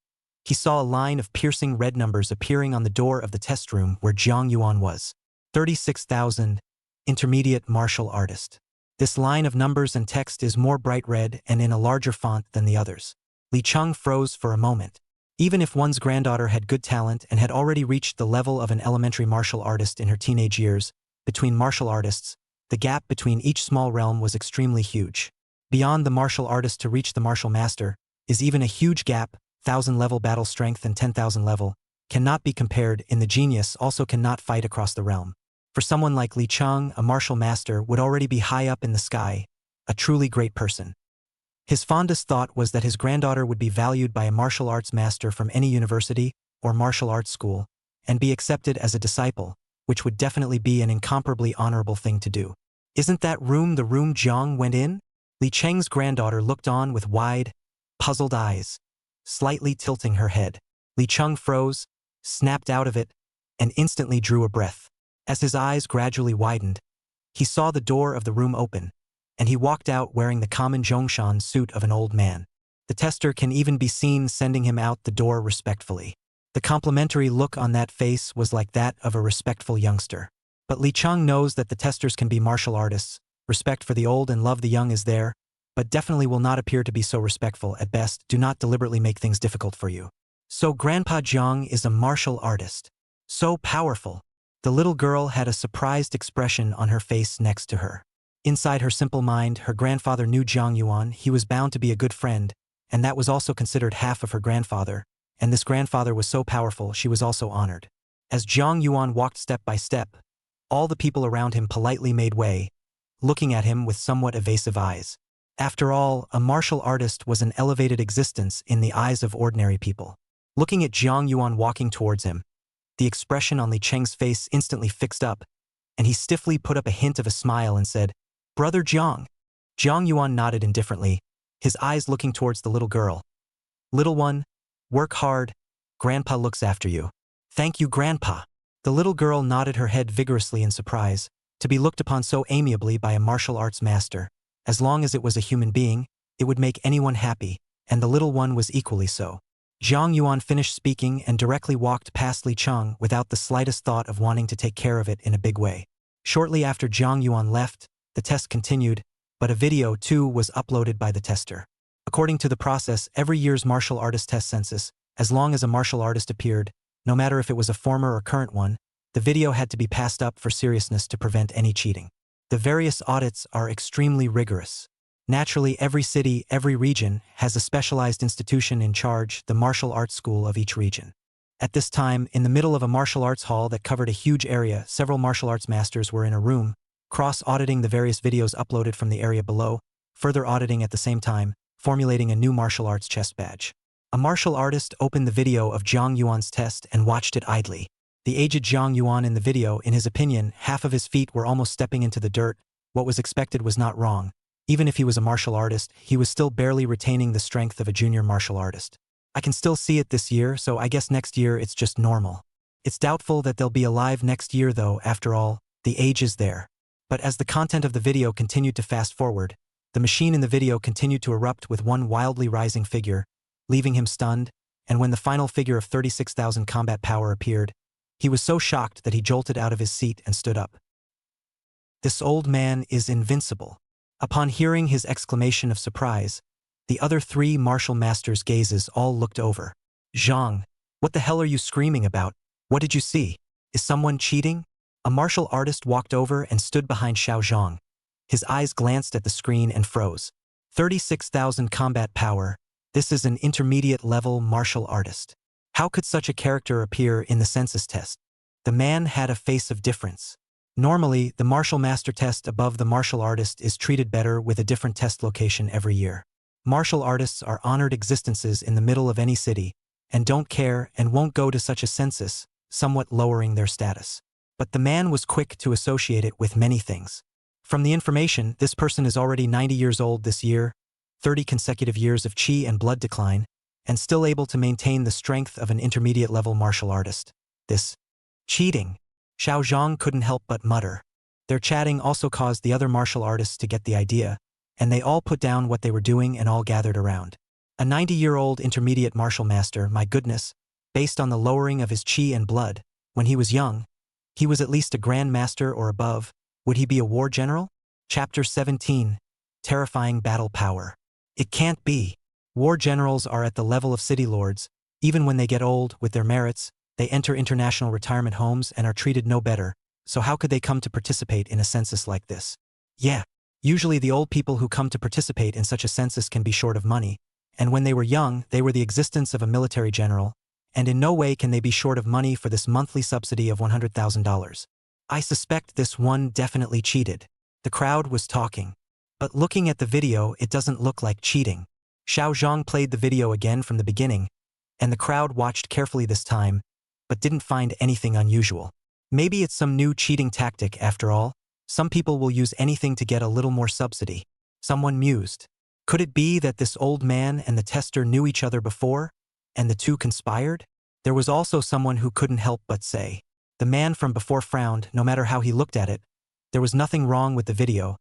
he saw a line of piercing red numbers appearing on the door of the test room where Jiang Yuan was. 36,000, intermediate martial artist. This line of numbers and text is more bright red and in a larger font than the others. Li Cheng froze for a moment. Even if one's granddaughter had good talent and had already reached the level of an elementary martial artist in her teenage years, between martial artists, the gap between each small realm was extremely huge. Beyond the martial artist to reach the martial master is even a huge gap. 1,000 level battle strength and 10,000 level cannot be compared, and the genius also cannot fight across the realm. For someone like Li Cheng, a martial master would already be high up in the sky, a truly great person. His fondest thought was that his granddaughter would be valued by a martial arts master from any university or martial arts school and be accepted as a disciple, which would definitely be an incomparably honorable thing to do. Isn't that room the room Jiang went in? Li Cheng's granddaughter looked on with wide, puzzled eyes, slightly tilting her head. Li Cheng froze, snapped out of it, and instantly drew a breath. As his eyes gradually widened, he saw the door of the room open, and he walked out wearing the common Zhongshan suit of an old man. The tester can even be seen sending him out the door respectfully. The complimentary look on that face was like that of a respectful youngster. But Li Cheng knows that the testers can be martial artists. Respect for the old and love the young is there, but definitely will not appear to be so respectful. At best, do not deliberately make things difficult for you. So Grandpa Jiang is a martial artist. So powerful. The little girl had a surprised expression on her face next to her. Inside her simple mind, her grandfather knew Jiang Yuan. He was bound to be a good friend, and that was also considered half of her grandfather, and this grandfather was so powerful she was also honored. As Jiang Yuan walked step by step, all the people around him politely made way, looking at him with somewhat evasive eyes. After all, a martial artist was an elevated existence in the eyes of ordinary people. Looking at Jiang Yuan walking towards him, the expression on Li Cheng's face instantly fixed up, and he stiffly put up a hint of a smile and said, "Brother Jiang." Jiang Yuan nodded indifferently, his eyes looking towards the little girl. "Little one, work hard. Grandpa looks after you." "Thank you, Grandpa." The little girl nodded her head vigorously in surprise, to be looked upon so amiably by a martial arts master. As long as it was a human being, it would make anyone happy, and the little one was equally so. Jiang Yuan finished speaking and directly walked past Li Cheng without the slightest thought of wanting to take care of it in a big way. Shortly after Jiang Yuan left, the test continued, but a video too was uploaded by the tester. According to the process, every year's martial artist test census, as long as a martial artist appeared, no matter if it was a former or current one, the video had to be passed up for seriousness to prevent any cheating. The various audits are extremely rigorous. Naturally, every city, every region, has a specialized institution in charge, the martial arts school of each region. At this time, in the middle of a martial arts hall that covered a huge area, several martial arts masters were in a room, cross-auditing the various videos uploaded from the area below, further auditing at the same time, formulating a new martial arts chest badge. A martial artist opened the video of Jiang Yuan's test and watched it idly. The aged Jiang Yuan in the video, in his opinion, half of his feet were almost stepping into the dirt. What was expected was not wrong. Even if he was a martial artist, he was still barely retaining the strength of a junior martial artist. I can still see it this year, so I guess next year it's just normal. It's doubtful that they'll be alive next year though, after all, the age is there. But as the content of the video continued to fast forward, the machine in the video continued to erupt with one wildly rising figure, leaving him stunned, and when the final figure of 36,000 combat power appeared, he was so shocked that he jolted out of his seat and stood up. This old man is invincible. Upon hearing his exclamation of surprise, the other three martial masters' gazes all looked over. "Zhang, what the hell are you screaming about? What did you see? Is someone cheating?" A martial artist walked over and stood behind Xiao Zhang. His eyes glanced at the screen and froze. 36,000 combat power. This is an intermediate-level martial artist. How could such a character appear in the census test? The man had a face of difference. Normally, the martial master test above the martial artist is treated better with a different test location every year. Martial artists are honored existences in the middle of any city, and don't care and won't go to such a census, somewhat lowering their status. But the man was quick to associate it with many things. From the information, this person is already 90 years old this year, 30 consecutive years of chi and blood decline, and still able to maintain the strength of an intermediate-level martial artist. This cheating. Xiao Zhang couldn't help but mutter. Their chatting also caused the other martial artists to get the idea, and they all put down what they were doing and all gathered around. A 90-year-old intermediate martial master, my goodness, based on the lowering of his chi and blood, when he was young, he was at least a grand master or above. Would he be a war general? Chapter 17. Terrifying battle power. It can't be. War generals are at the level of city lords. Even when they get old, with their merits, they enter international retirement homes and are treated no better, so how could they come to participate in a census like this? Yeah, usually the old people who come to participate in such a census can be short of money, and when they were young, they were the existence of a military general, and in no way can they be short of money for this monthly subsidy of $100,000. I suspect this one definitely cheated. The crowd was talking. But looking at the video, it doesn't look like cheating. Xiao Zhang played the video again from the beginning, and the crowd watched carefully this time, but didn't find anything unusual. Maybe it's some new cheating tactic after all. Some people will use anything to get a little more subsidy. Someone mused. Could it be that this old man and the tester knew each other before, and the two conspired? There was also someone who couldn't help but say. The man from before frowned, no matter how he looked at it. There was nothing wrong with the video,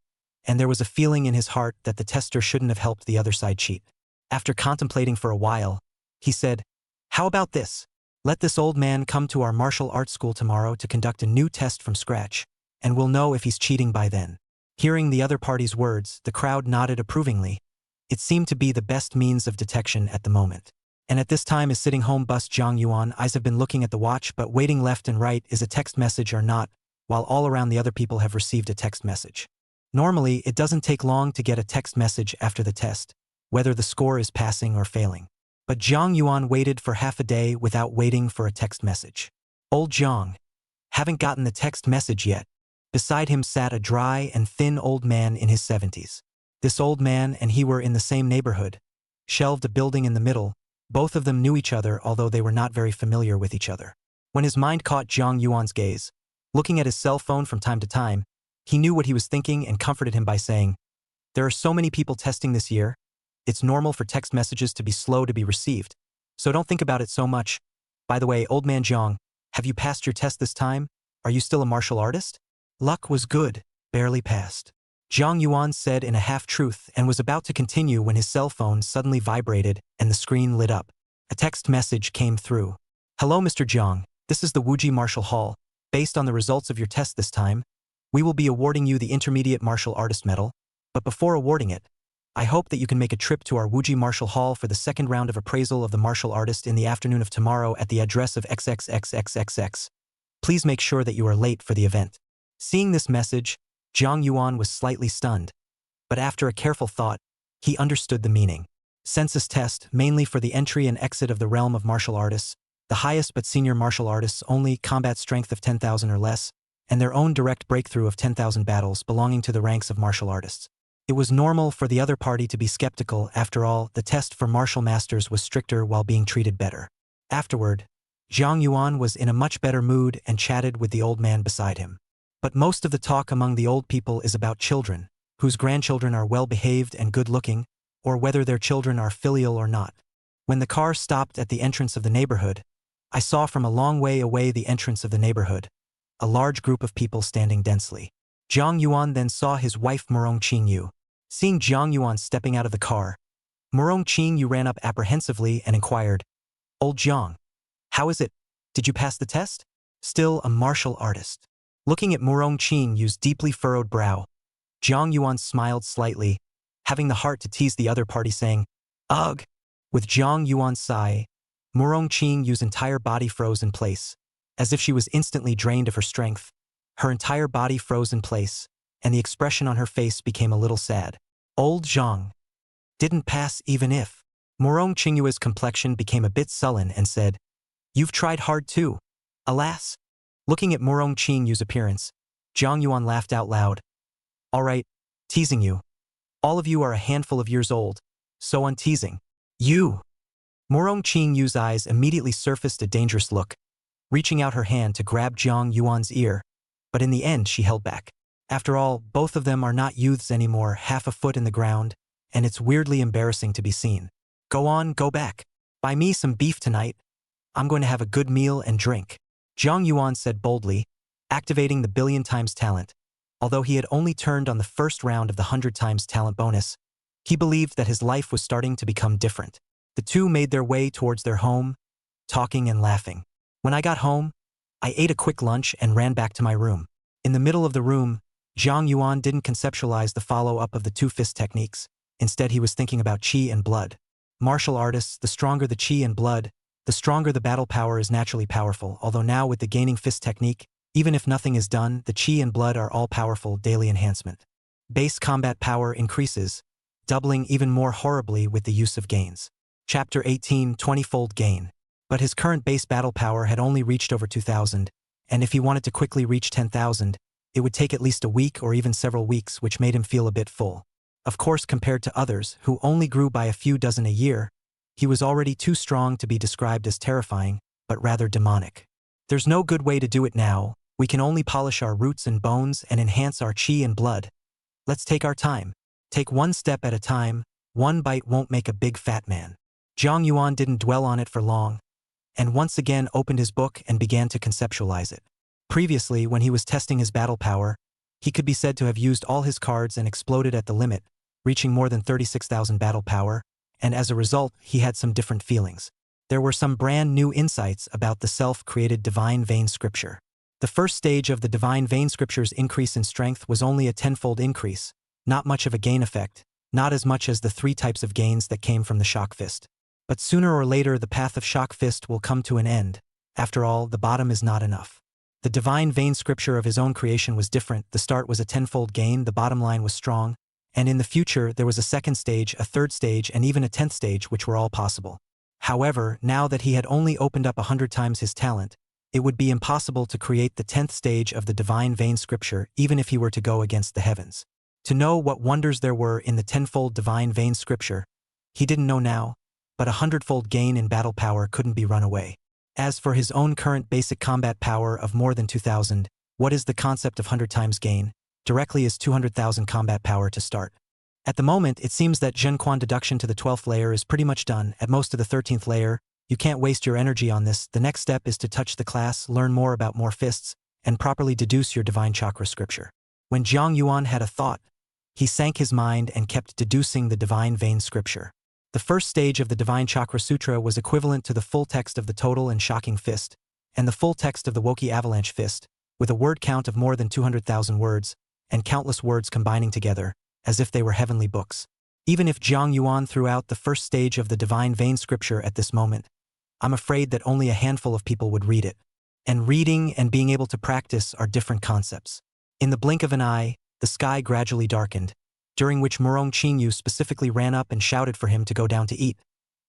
and there was a feeling in his heart that the tester shouldn't have helped the other side cheat. After contemplating for a while, he said, "How about this? Let this old man come to our martial arts school tomorrow to conduct a new test from scratch, and we'll know if he's cheating by then. Hearing the other party's words, the crowd nodded approvingly. It seemed to be the best means of detection at the moment. And at this time is sitting home bus Zhang Yuan. Eyes have been looking at the watch but waiting left and right is a text message or not, while all around the other people have received a text message. Normally, it doesn't take long to get a text message after the test, whether the score is passing or failing. But Zhang Yuan waited for half a day without waiting for a text message. Old Zhang. Haven't gotten the text message yet. Beside him sat a dry and thin old man in his 70s. This old man and he were in the same neighborhood, shelved a building in the middle. Both of them knew each other, although they were not very familiar with each other. When his mind caught Zhang Yuan's gaze, looking at his cell phone from time to time, he knew what he was thinking and comforted him by saying, "There are so many people testing this year. It's normal for text messages to be slow to be received, so don't think about it so much. By the way, old man Zhang, have you passed your test this time? Are you still a martial artist?" "Luck was good, barely passed," Zhang Yuan said in a half-truth and was about to continue when his cell phone suddenly vibrated and the screen lit up. A text message came through. "Hello Mr. Zhang, this is the Wuji Martial Hall. Based on the results of your test this time, we will be awarding you the Intermediate Martial Artist Medal, but before awarding it, I hope that you can make a trip to our Wuji Martial Hall for the second round of appraisal of the martial artist in the afternoon of tomorrow at the address of XXXXXX. Please make sure that you are late for the event." Seeing this message, Zhang Yuan was slightly stunned, but after a careful thought, he understood the meaning. Census test, mainly for the entry and exit of the realm of martial artists, the highest but senior martial artists only combat strength of 10,000 or less, and their own direct breakthrough of 10,000 battles belonging to the ranks of martial artists. It was normal for the other party to be skeptical. After all, the test for martial masters was stricter while being treated better. Afterward, Zhang Yuan was in a much better mood and chatted with the old man beside him. But most of the talk among the old people is about children, whose grandchildren are well-behaved and good-looking, or whether their children are filial or not. When the car stopped at the entrance of the neighborhood, I saw from a long way away the entrance of the neighborhood, a large group of people standing densely. Zhang Yuan then saw his wife Murong Qingyu. Seeing Zhang Yuan stepping out of the car, Murong Qingyu ran up apprehensively and inquired, "Old Zhang, how is it? Did you pass the test?" Still a martial artist. Looking at Murong Qingyu's deeply furrowed brow, Zhang Yuan smiled slightly, having the heart to tease the other party saying, "Ugh." With Zhang Yuan's sigh, Murong Qingyu's entire body froze in place, as if she was instantly drained of her strength. Her entire body froze in place, and the expression on her face became a little sad. Old Zhang didn't pass even if. Murong Qingyu's complexion became a bit sullen and said, "You've tried hard too." Alas. Looking at Murong Qingyu's appearance, Zhang Yuan laughed out loud. "All right, teasing you. All of you are a handful of years old, so on teasing. You." Murong Qingyu's eyes immediately surfaced a dangerous look, reaching out her hand to grab Zhang Yuan's ear, but in the end she held back. After all, both of them are not youths anymore, half a foot in the ground, and it's weirdly embarrassing to be seen. "Go on, go back. Buy me some beef tonight. I'm going to have a good meal and drink," Zhang Yuan said boldly, activating the billion times talent. Although he had only turned on the first round of the 100 times talent bonus, he believed that his life was starting to become different. The two made their way towards their home, talking and laughing. When I got home, I ate a quick lunch and ran back to my room. In the middle of the room, Zhang Yuan didn't conceptualize the follow-up of the two-fist techniques. Instead, he was thinking about qi and blood. Martial artists, the stronger the qi and blood, the stronger the battle power is naturally powerful, although now with the gaining fist technique, even if nothing is done, the qi and blood are all-powerful daily enhancement. Base combat power increases, doubling even more horribly with the use of gains. Chapter 18, 20-fold gain. But his current base battle power had only reached over 2,000, and if he wanted to quickly reach 10,000, it would take at least a week or even several weeks, which made him feel a bit full. Of course, compared to others, who only grew by a few dozen a year, he was already too strong to be described as terrifying, but rather demonic. There's no good way to do it now. We can only polish our roots and bones and enhance our qi and blood. Let's take our time. Take one step at a time. One bite won't make a big fat man. Zhang Yuan didn't dwell on it for long, and once again opened his book and began to conceptualize it. Previously, when he was testing his battle power, he could be said to have used all his cards and exploded at the limit, reaching more than 36,000 battle power, and as a result, he had some different feelings. there were some brand new insights about the self-created divine vein scripture. The first stage of the divine vein scripture's increase in strength was only a tenfold increase, not much of a gain effect, not as much as the 3 types of gains that came from the shock fist. But sooner or later the path of shock fist will come to an end. After all, the bottom is not enough. The divine vein scripture of his own creation was different. The start was a tenfold gain, the bottom line was strong, and in the future there was a second stage, a third stage, and even a 10th stage, which were all possible. However, now that he had only opened up 100 times his talent, it would be impossible to create the 10th stage of the divine vein scripture even if he were to go against the heavens. To know what wonders there were in the tenfold divine vein scripture, he didn't know now, but a 100-fold gain in battle power couldn't be run away. As for his own current basic combat power of more than 2,000, what is the concept of 100 times gain? Directly is 200,000 combat power to start. At the moment, it seems that Zhenquan deduction to the 12th layer is pretty much done. At most of the 13th layer, you can't waste your energy on this. The next step is to touch the class, learn more about more fists, and properly deduce your divine chakra scripture. When Jiang Yuan had a thought, he sank his mind and kept deducing the divine vein scripture. The first stage of the Divine Chakra Sutra was equivalent to the full text of the Total and Shocking Fist, and the full text of the Woki Avalanche Fist, with a word count of more than 200,000 words, and countless words combining together, as if they were heavenly books. Even if Jiang Yuan threw out the first stage of the Divine Vein Scripture at this moment, I'm afraid that only a handful of people would read it. And reading and being able to practice are different concepts. In the blink of an eye, the sky gradually darkened, during which Murong Qingyu specifically ran up and shouted for him to go down to eat.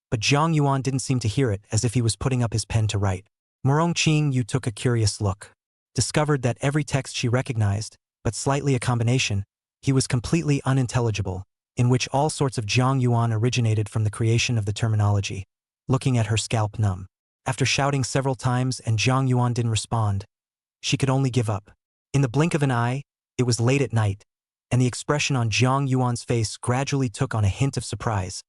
But Jiang Yuan didn't seem to hear it, as if he was putting up his pen to write. Murong Qingyu took a curious look, discovered that every text she recognized, but slightly a combination, he was completely unintelligible, in which all sorts of Jiang Yuan originated from the creation of the terminology, looking at her scalp numb. After shouting several times and Jiang Yuan didn't respond, she could only give up. In the blink of an eye, it was late at night, and the expression on Jiang Yuan's face gradually took on a hint of surprise,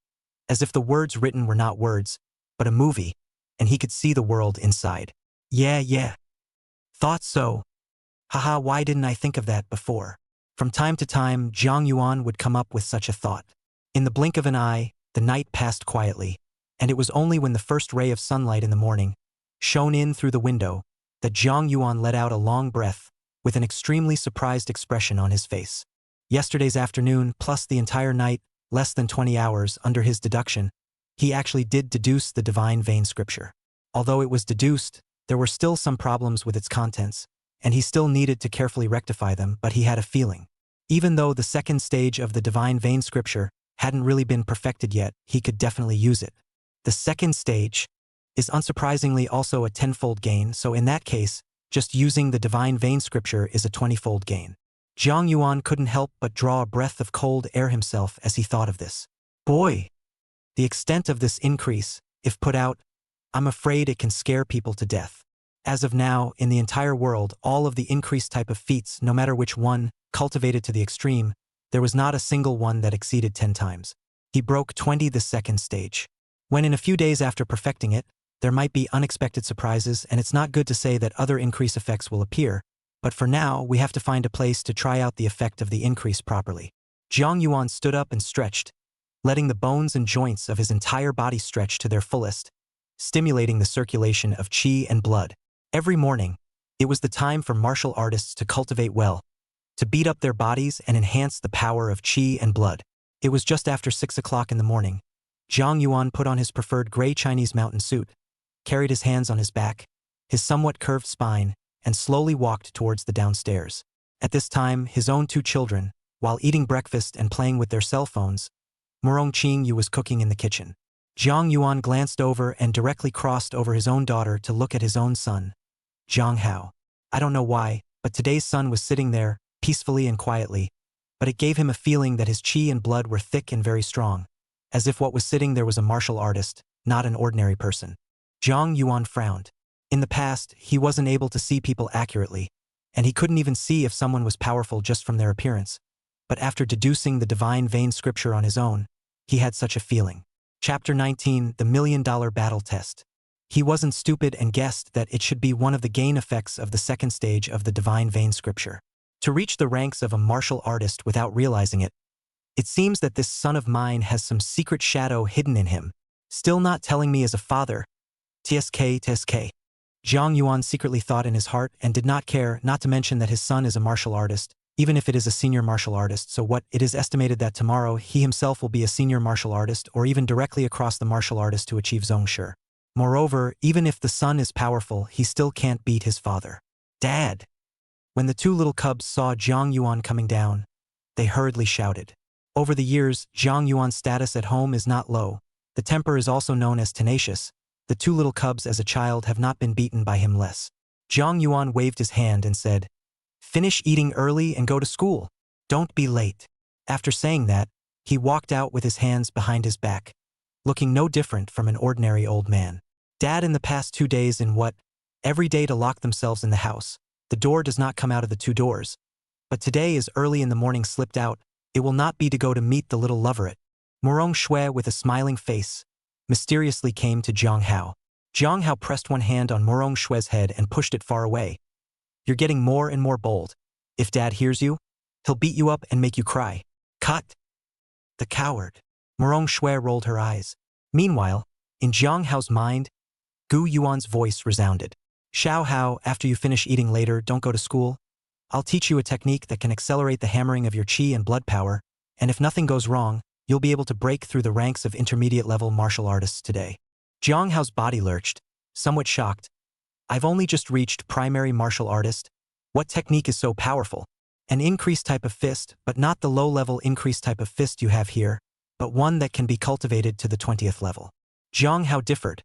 as if the words written were not words, but a movie, and he could see the world inside. Yeah. Thought so. Haha, why didn't I think of that before? From time to time, Jiang Yuan would come up with such a thought. In the blink of an eye, the night passed quietly, and it was only when the first ray of sunlight in the morning shone in through the window that Jiang Yuan let out a long breath with an extremely surprised expression on his face. Yesterday's afternoon, plus the entire night, less than 20 hours, under his deduction, he actually did deduce the Divine Vein Scripture. Although it was deduced, there were still some problems with its contents, and he still needed to carefully rectify them, but he had a feeling. Even though the second stage of the Divine Vein Scripture hadn't really been perfected yet, he could definitely use it. The second stage is unsurprisingly also a 10-fold gain, so in that case, just using the Divine Vein Scripture is a 20-fold gain. Jiang Yuan couldn't help but draw a breath of cold air himself as he thought of this. Boy! The extent of this increase, if put out, I'm afraid it can scare people to death. As of now, in the entire world, all of the increased type of feats, no matter which one, cultivated to the extreme, there was not a single one that exceeded 10 times. He broke 20 the second stage. When in a few days after perfecting it, there might be unexpected surprises, and it's not good to say that other increase effects will appear, but for now, we have to find a place to try out the effect of the increase properly. Jiang Yuan stood up and stretched, letting the bones and joints of his entire body stretch to their fullest, stimulating the circulation of qi and blood. Every morning, it was the time for martial artists to cultivate well, to beat up their bodies and enhance the power of qi and blood. It was just after 6 o'clock in the morning. Jiang Yuan put on his preferred gray Chinese mountain suit, carried his hands on his back, his somewhat curved spine, and slowly walked towards the downstairs. At this time, his own 2 children, while eating breakfast and playing with their cell phones, Murong Qingyu was cooking in the kitchen. Jiang Yuan glanced over and directly crossed over his own daughter to look at his own son, Jiang Hao. I don't know why, but today's son was sitting there, peacefully and quietly, but it gave him a feeling that his qi and blood were thick and very strong, as if what was sitting there was a martial artist, not an ordinary person. Jiang Yuan frowned. In the past, he wasn't able to see people accurately, and he couldn't even see if someone was powerful just from their appearance. But after deducing the Divine Vein Scripture on his own, he had such a feeling. Chapter 19, The $1 Million Battle Test. He wasn't stupid and guessed that it should be one of the gain effects of the second stage of the Divine Vein Scripture. To reach the ranks of a martial artist without realizing it, it seems that this son of mine has some secret shadow hidden in him. Still not telling me as a father, TSK, TSK. Jiang Yuan secretly thought in his heart and did not care, not to mention that his son is a martial artist, even if it is a senior martial artist, so what, it is estimated that tomorrow he himself will be a senior martial artist or even directly across the martial artist to achieve zongshi. Moreover, even if the son is powerful, he still can't beat his father. Dad! When the two little cubs saw Jiang Yuan coming down, they hurriedly shouted. Over the years, Jiang Yuan's status at home is not low. The temper is also known as tenacious. The two little cubs as a child have not been beaten by him less. Jiang Yuan waved his hand and said, "Finish eating early and go to school. Don't be late." After saying that, he walked out with his hands behind his back, looking no different from an ordinary old man. Dad in the past 2 days in what? Every day to lock themselves in the house. The door does not come out of the two doors. But today is early in the morning slipped out. It will not be to go to meet the little loverette. Morong Shui with a smiling face mysteriously came to Jiang Hao. Jiang Hao pressed one hand on Morong Shui's head and pushed it far away. "You're getting more and more bold. If Dad hears you, he'll beat you up and make you cry." "Cut!" "The coward." Morong Shui rolled her eyes. Meanwhile, in Jiang Hao's mind, Gu Yuan's voice resounded. "Xiao Hao, after you finish eating later, don't go to school. I'll teach you a technique that can accelerate the hammering of your qi and blood power, and if nothing goes wrong, you'll be able to break through the ranks of intermediate-level martial artists today." Jiang Hao's body lurched, somewhat shocked. "I've only just reached primary martial artist. What technique is so powerful? An increased type of fist, but not the low-level increased type of fist you have here, but one that can be cultivated to the 20th level." Jiang Hao differed.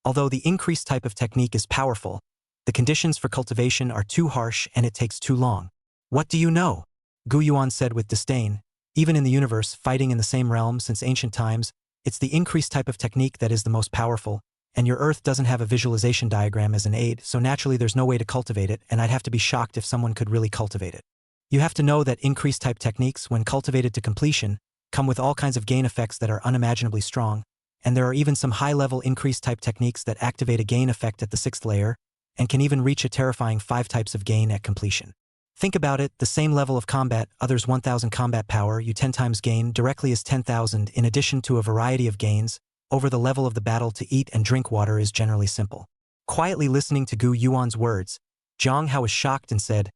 Although the increased type of technique is powerful, the conditions for cultivation are too harsh and it takes too long. "What do you know?" Gu Yuan said with disdain. "Even in the universe, fighting in the same realm since ancient times, it's the increased type of technique that is the most powerful, and your Earth doesn't have a visualization diagram as an aid, so naturally there's no way to cultivate it, and I'd have to be shocked if someone could really cultivate it. You have to know that increased type techniques, when cultivated to completion, come with all kinds of gain effects that are unimaginably strong, and there are even some high-level increased type techniques that activate a gain effect at the 6th layer, and can even reach a terrifying 5 types of gain at completion. Think about it, the same level of combat, others 1000 combat power, you 10 times gain, directly is 10,000 in addition to a variety of gains. Over the level of the battle to eat and drink water is generally simple. Quietly listening to Gu Yuan's words, Jiang Hao was shocked and said,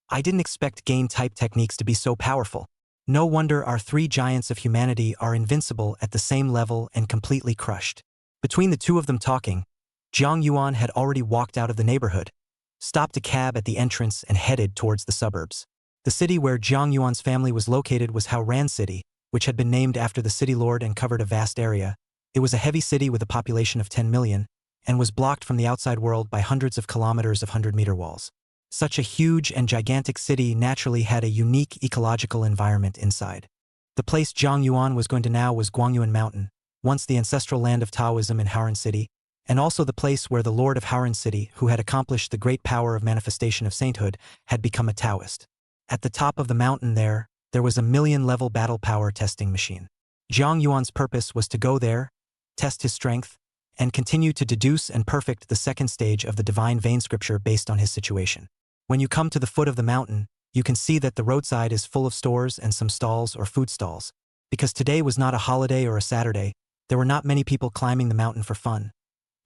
"I didn't expect gain-type techniques to be so powerful. No wonder our 3 giants of humanity are invincible at the same level and completely crushed." Between the two of them talking, Jiang Yuan had already walked out of the neighborhood, stopped a cab at the entrance and headed towards the suburbs. The city where Jiang Yuan's family was located was Haoran City, which had been named after the city lord and covered a vast area. It was a heavy city with a population of 10 million, and was blocked from the outside world by hundreds of kilometers of 100-meter walls. Such a huge and gigantic city naturally had a unique ecological environment inside. The place Jiang Yuan was going to now was Guangyuan Mountain, once the ancestral land of Taoism in Haoran City, and also the place where the Lord of Haoran City, who had accomplished the great power of manifestation of sainthood, had become a Taoist. At the top of the mountain there was a 1,000,000-level battle power testing machine. Jiang Yuan's purpose was to go there, test his strength, and continue to deduce and perfect the second stage of the divine vein scripture based on his situation. When you come to the foot of the mountain, you can see that the roadside is full of stores and some stalls or food stalls. Because today was not a holiday or a Saturday, there were not many people climbing the mountain for fun.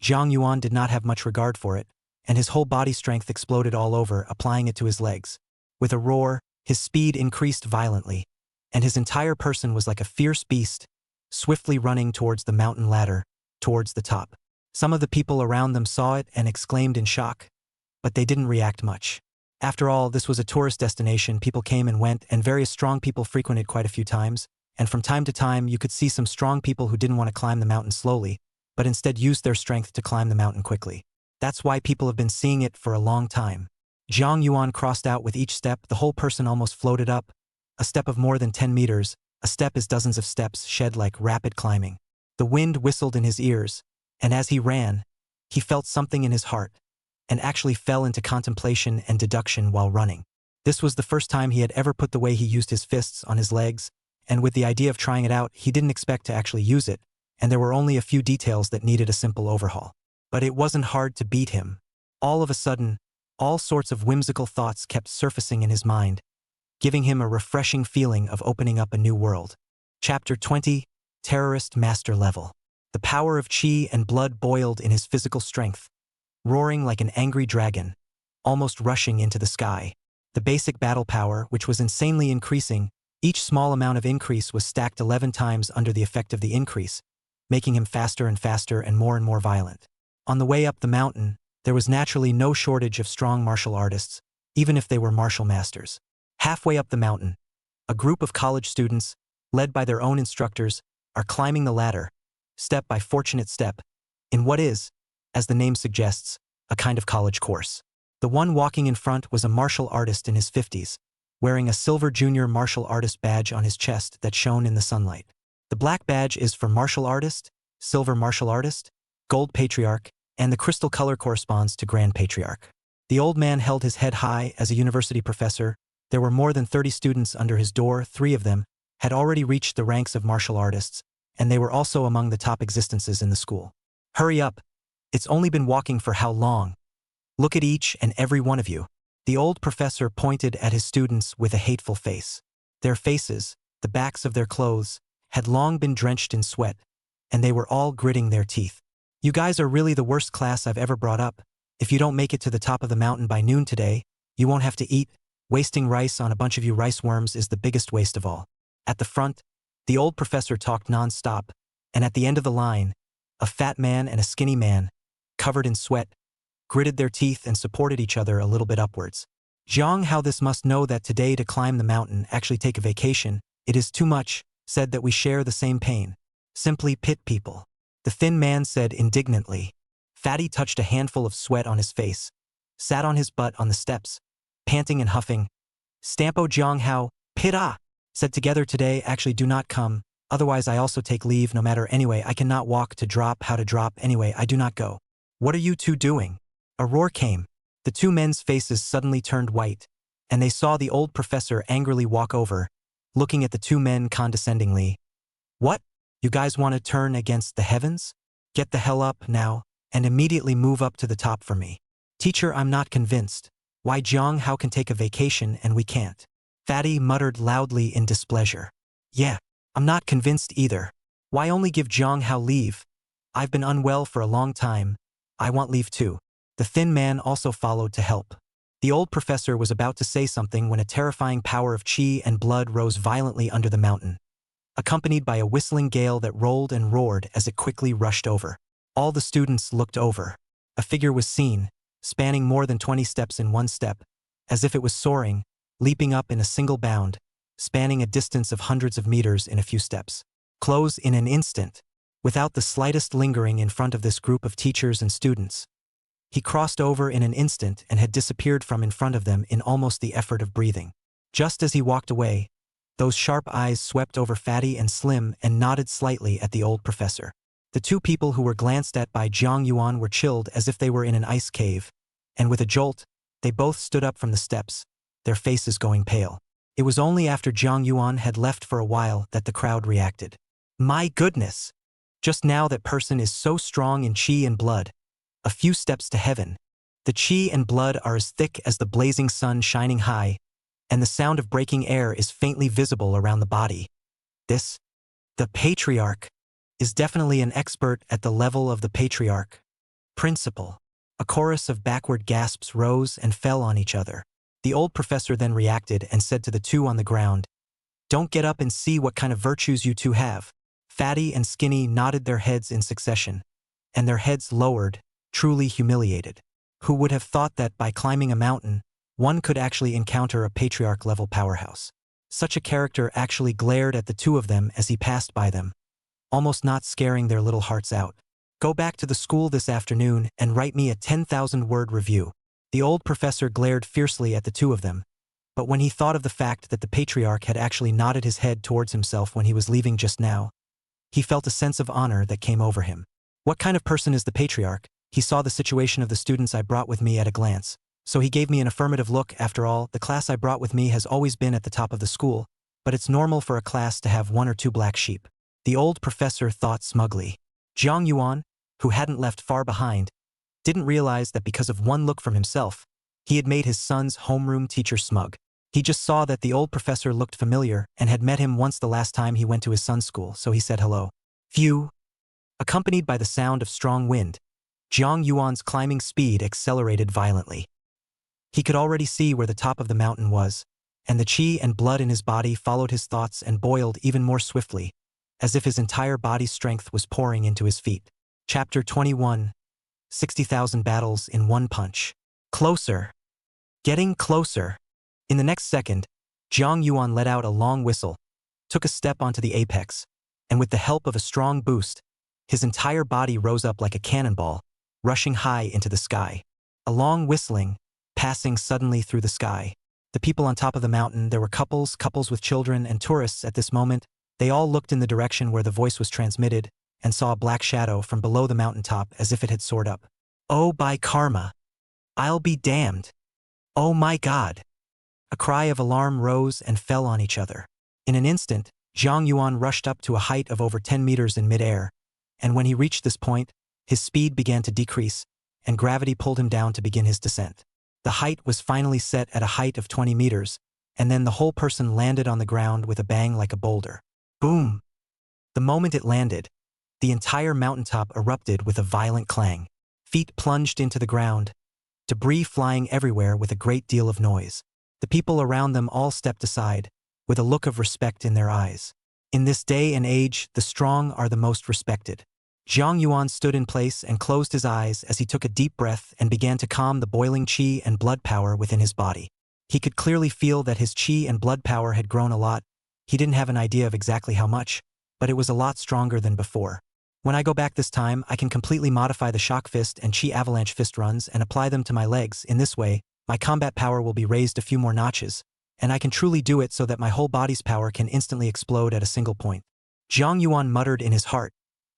Jiang Yuan did not have much regard for it, and his whole body strength exploded all over, applying it to his legs. With a roar, his speed increased violently, and his entire person was like a fierce beast, swiftly running towards the mountain ladder, towards the top. Some of the people around them saw it and exclaimed in shock, but they didn't react much. After all, this was a tourist destination, people came and went, and various strong people frequented quite a few times, and from time to time you could see some strong people who didn't want to climb the mountain slowly, but instead used their strength to climb the mountain quickly. That's why people have been seeing it for a long time. Jiang Yuan crossed out with each step, the whole person almost floated up. A step of more than 10 meters, a step is dozens of steps shed like rapid climbing. The wind whistled in his ears, and as he ran, he felt something in his heart, and actually fell into contemplation and deduction while running. This was the first time he had ever put the way he used his fists on his legs, and with the idea of trying it out, he didn't expect to actually use it, and there were only a few details that needed a simple overhaul. But it wasn't hard to beat him. All of a sudden, all sorts of whimsical thoughts kept surfacing in his mind, giving him a refreshing feeling of opening up a new world. Chapter 20, Terrorist Master Level. The power of chi and blood boiled in his physical strength, roaring like an angry dragon, almost rushing into the sky. The basic battle power, which was insanely increasing, each small amount of increase was stacked 11 times under the effect of the increase, making him faster and more violent. On the way up the mountain, there was naturally no shortage of strong martial artists, even if they were martial masters. Halfway up the mountain, a group of college students, led by their own instructors, are climbing the ladder, step by fortunate step, in what is, as the name suggests, a kind of college course. The one walking in front was a martial artist in his 50s, wearing a silver junior martial artist badge on his chest that shone in the sunlight. The black badge is for martial artist, silver martial artist, gold patriarch, and the crystal color corresponds to grand patriarch. The old man held his head high as a university professor. There were more than 30 students under his door. 3 of them had already reached the ranks of martial artists, and they were also among the top existences in the school. Hurry up. It's only been walking for how long? Look at each and every one of you. The old professor pointed at his students with a hateful face. Their faces, the backs of their clothes, had long been drenched in sweat, and they were all gritting their teeth. You guys are really the worst class I've ever brought up. If you don't make it to the top of the mountain by noon today, you won't have to eat. Wasting rice on a bunch of you rice worms is the biggest waste of all. At the front, the old professor talked non-stop, and at the end of the line, a fat man and a skinny man, covered in sweat, gritted their teeth and supported each other a little bit upwards. Zhang Hao this must know that today to climb the mountain, actually take a vacation, it is too much, said that we share the same pain. Simply pit people. The thin man said indignantly. Fatty touched a handful of sweat on his face, sat on his butt on the steps, panting and huffing. Stampo Zhang Hao, pit ah, said together today actually do not come, otherwise I also take leave no matter anyway I cannot walk to drop how to drop anyway I do not go. What are you two doing? A roar came. The 2 men's faces suddenly turned white, and they saw the old professor angrily walk over, looking at the 2 men condescendingly. What? You guys want to turn against the heavens? Get the hell up now, and immediately move up to the top for me. Teacher, I'm not convinced. Why Zhang Hao can take a vacation and we can't? Fatty muttered loudly in displeasure. Yeah, I'm not convinced either. Why only give Zhang Hao leave? I've been unwell for a long time. I want leave too. The thin man also followed to help. The old professor was about to say something when a terrifying power of chi and blood rose violently under the mountain, accompanied by a whistling gale that rolled and roared as it quickly rushed over. All the students looked over. A figure was seen, spanning more than 20 steps in one step, as if it was soaring, leaping up in a single bound, spanning a distance of hundreds of meters in a few steps. Close in an instant, without the slightest lingering in front of this group of teachers and students. He crossed over in an instant and had disappeared from in front of them in almost the effort of breathing. Just as he walked away, those sharp eyes swept over Fatty and Slim and nodded slightly at the old professor. The 2 people who were glanced at by Zhang Yuan were chilled as if they were in an ice cave, and with a jolt, they both stood up from the steps, their faces going pale. It was only after Zhang Yuan had left for a while that the crowd reacted. My goodness! Just now that person is so strong in chi and blood. A few steps to heaven. The chi and blood are as thick as the blazing sun shining high, and the sound of breaking air is faintly visible around the body. This, the patriarch, is definitely an expert at the level of the patriarch. Principal. A chorus of backward gasps rose and fell on each other. The old professor then reacted and said to the 2 on the ground, Don't get up and see what kind of virtues you 2 have. Fatty and Skinny nodded their heads in succession, and their heads lowered, truly humiliated. Who would have thought that by climbing a mountain, one could actually encounter a patriarch-level powerhouse? Such a character actually glared at the 2 of them as he passed by them, almost not scaring their little hearts out. Go back to the school this afternoon and write me a 10,000-word review. The old professor glared fiercely at the 2 of them, but when he thought of the fact that the patriarch had actually nodded his head towards himself when he was leaving just now, he felt a sense of honor that came over him. What kind of person is the patriarch? He saw the situation of the students I brought with me at a glance, so he gave me an affirmative look. After all, the class I brought with me has always been at the top of the school, but it's normal for a class to have 1 or 2 black sheep. The old professor thought smugly. Zhang Yuan, who hadn't left far behind, didn't realize that because of one look from himself, he had made his son's homeroom teacher smug. He just saw that the old professor looked familiar and had met him once the last time he went to his son's school, so he said hello. Phew. Accompanied by the sound of strong wind, Jiang Yuan's climbing speed accelerated violently. He could already see where the top of the mountain was, and the qi and blood in his body followed his thoughts and boiled even more swiftly, as if his entire body's strength was pouring into his feet. Chapter 21. 60,000 battles in one punch. Closer. Getting closer. In the next second, Jiang Yuan let out a long whistle, took a step onto the apex, and with the help of a strong boost, his entire body rose up like a cannonball, rushing high into the sky. A long whistling, passing suddenly through the sky. The people on top of the mountain, there were couples with children, and tourists at this moment. They all looked in the direction where the voice was transmitted and saw a black shadow from below the mountaintop as if it had soared up. Oh, by karma! I'll be damned! Oh my God! A cry of alarm rose and fell on each other. In an instant, Jiang Yuan rushed up to a height of over 10 meters in midair, and when he reached this point, his speed began to decrease, and gravity pulled him down to begin his descent. The height was finally set at a height of 20 meters, and then the whole person landed on the ground with a bang like a boulder. Boom! The moment it landed, the entire mountaintop erupted with a violent clang. Feet plunged into the ground, debris flying everywhere with a great deal of noise. The people around them all stepped aside, with a look of respect in their eyes. In this day and age, the strong are the most respected. Jiang Yuan stood in place and closed his eyes as he took a deep breath and began to calm the boiling qi and blood power within his body. He could clearly feel that his qi and blood power had grown a lot. He didn't have an idea of exactly how much, but it was a lot stronger than before. When I go back this time, I can completely modify the shock fist and qi avalanche fist runs and apply them to my legs. In this way, my combat power will be raised a few more notches, and I can truly do it so that my whole body's power can instantly explode at a single point. Jiang Yuan muttered in his heart,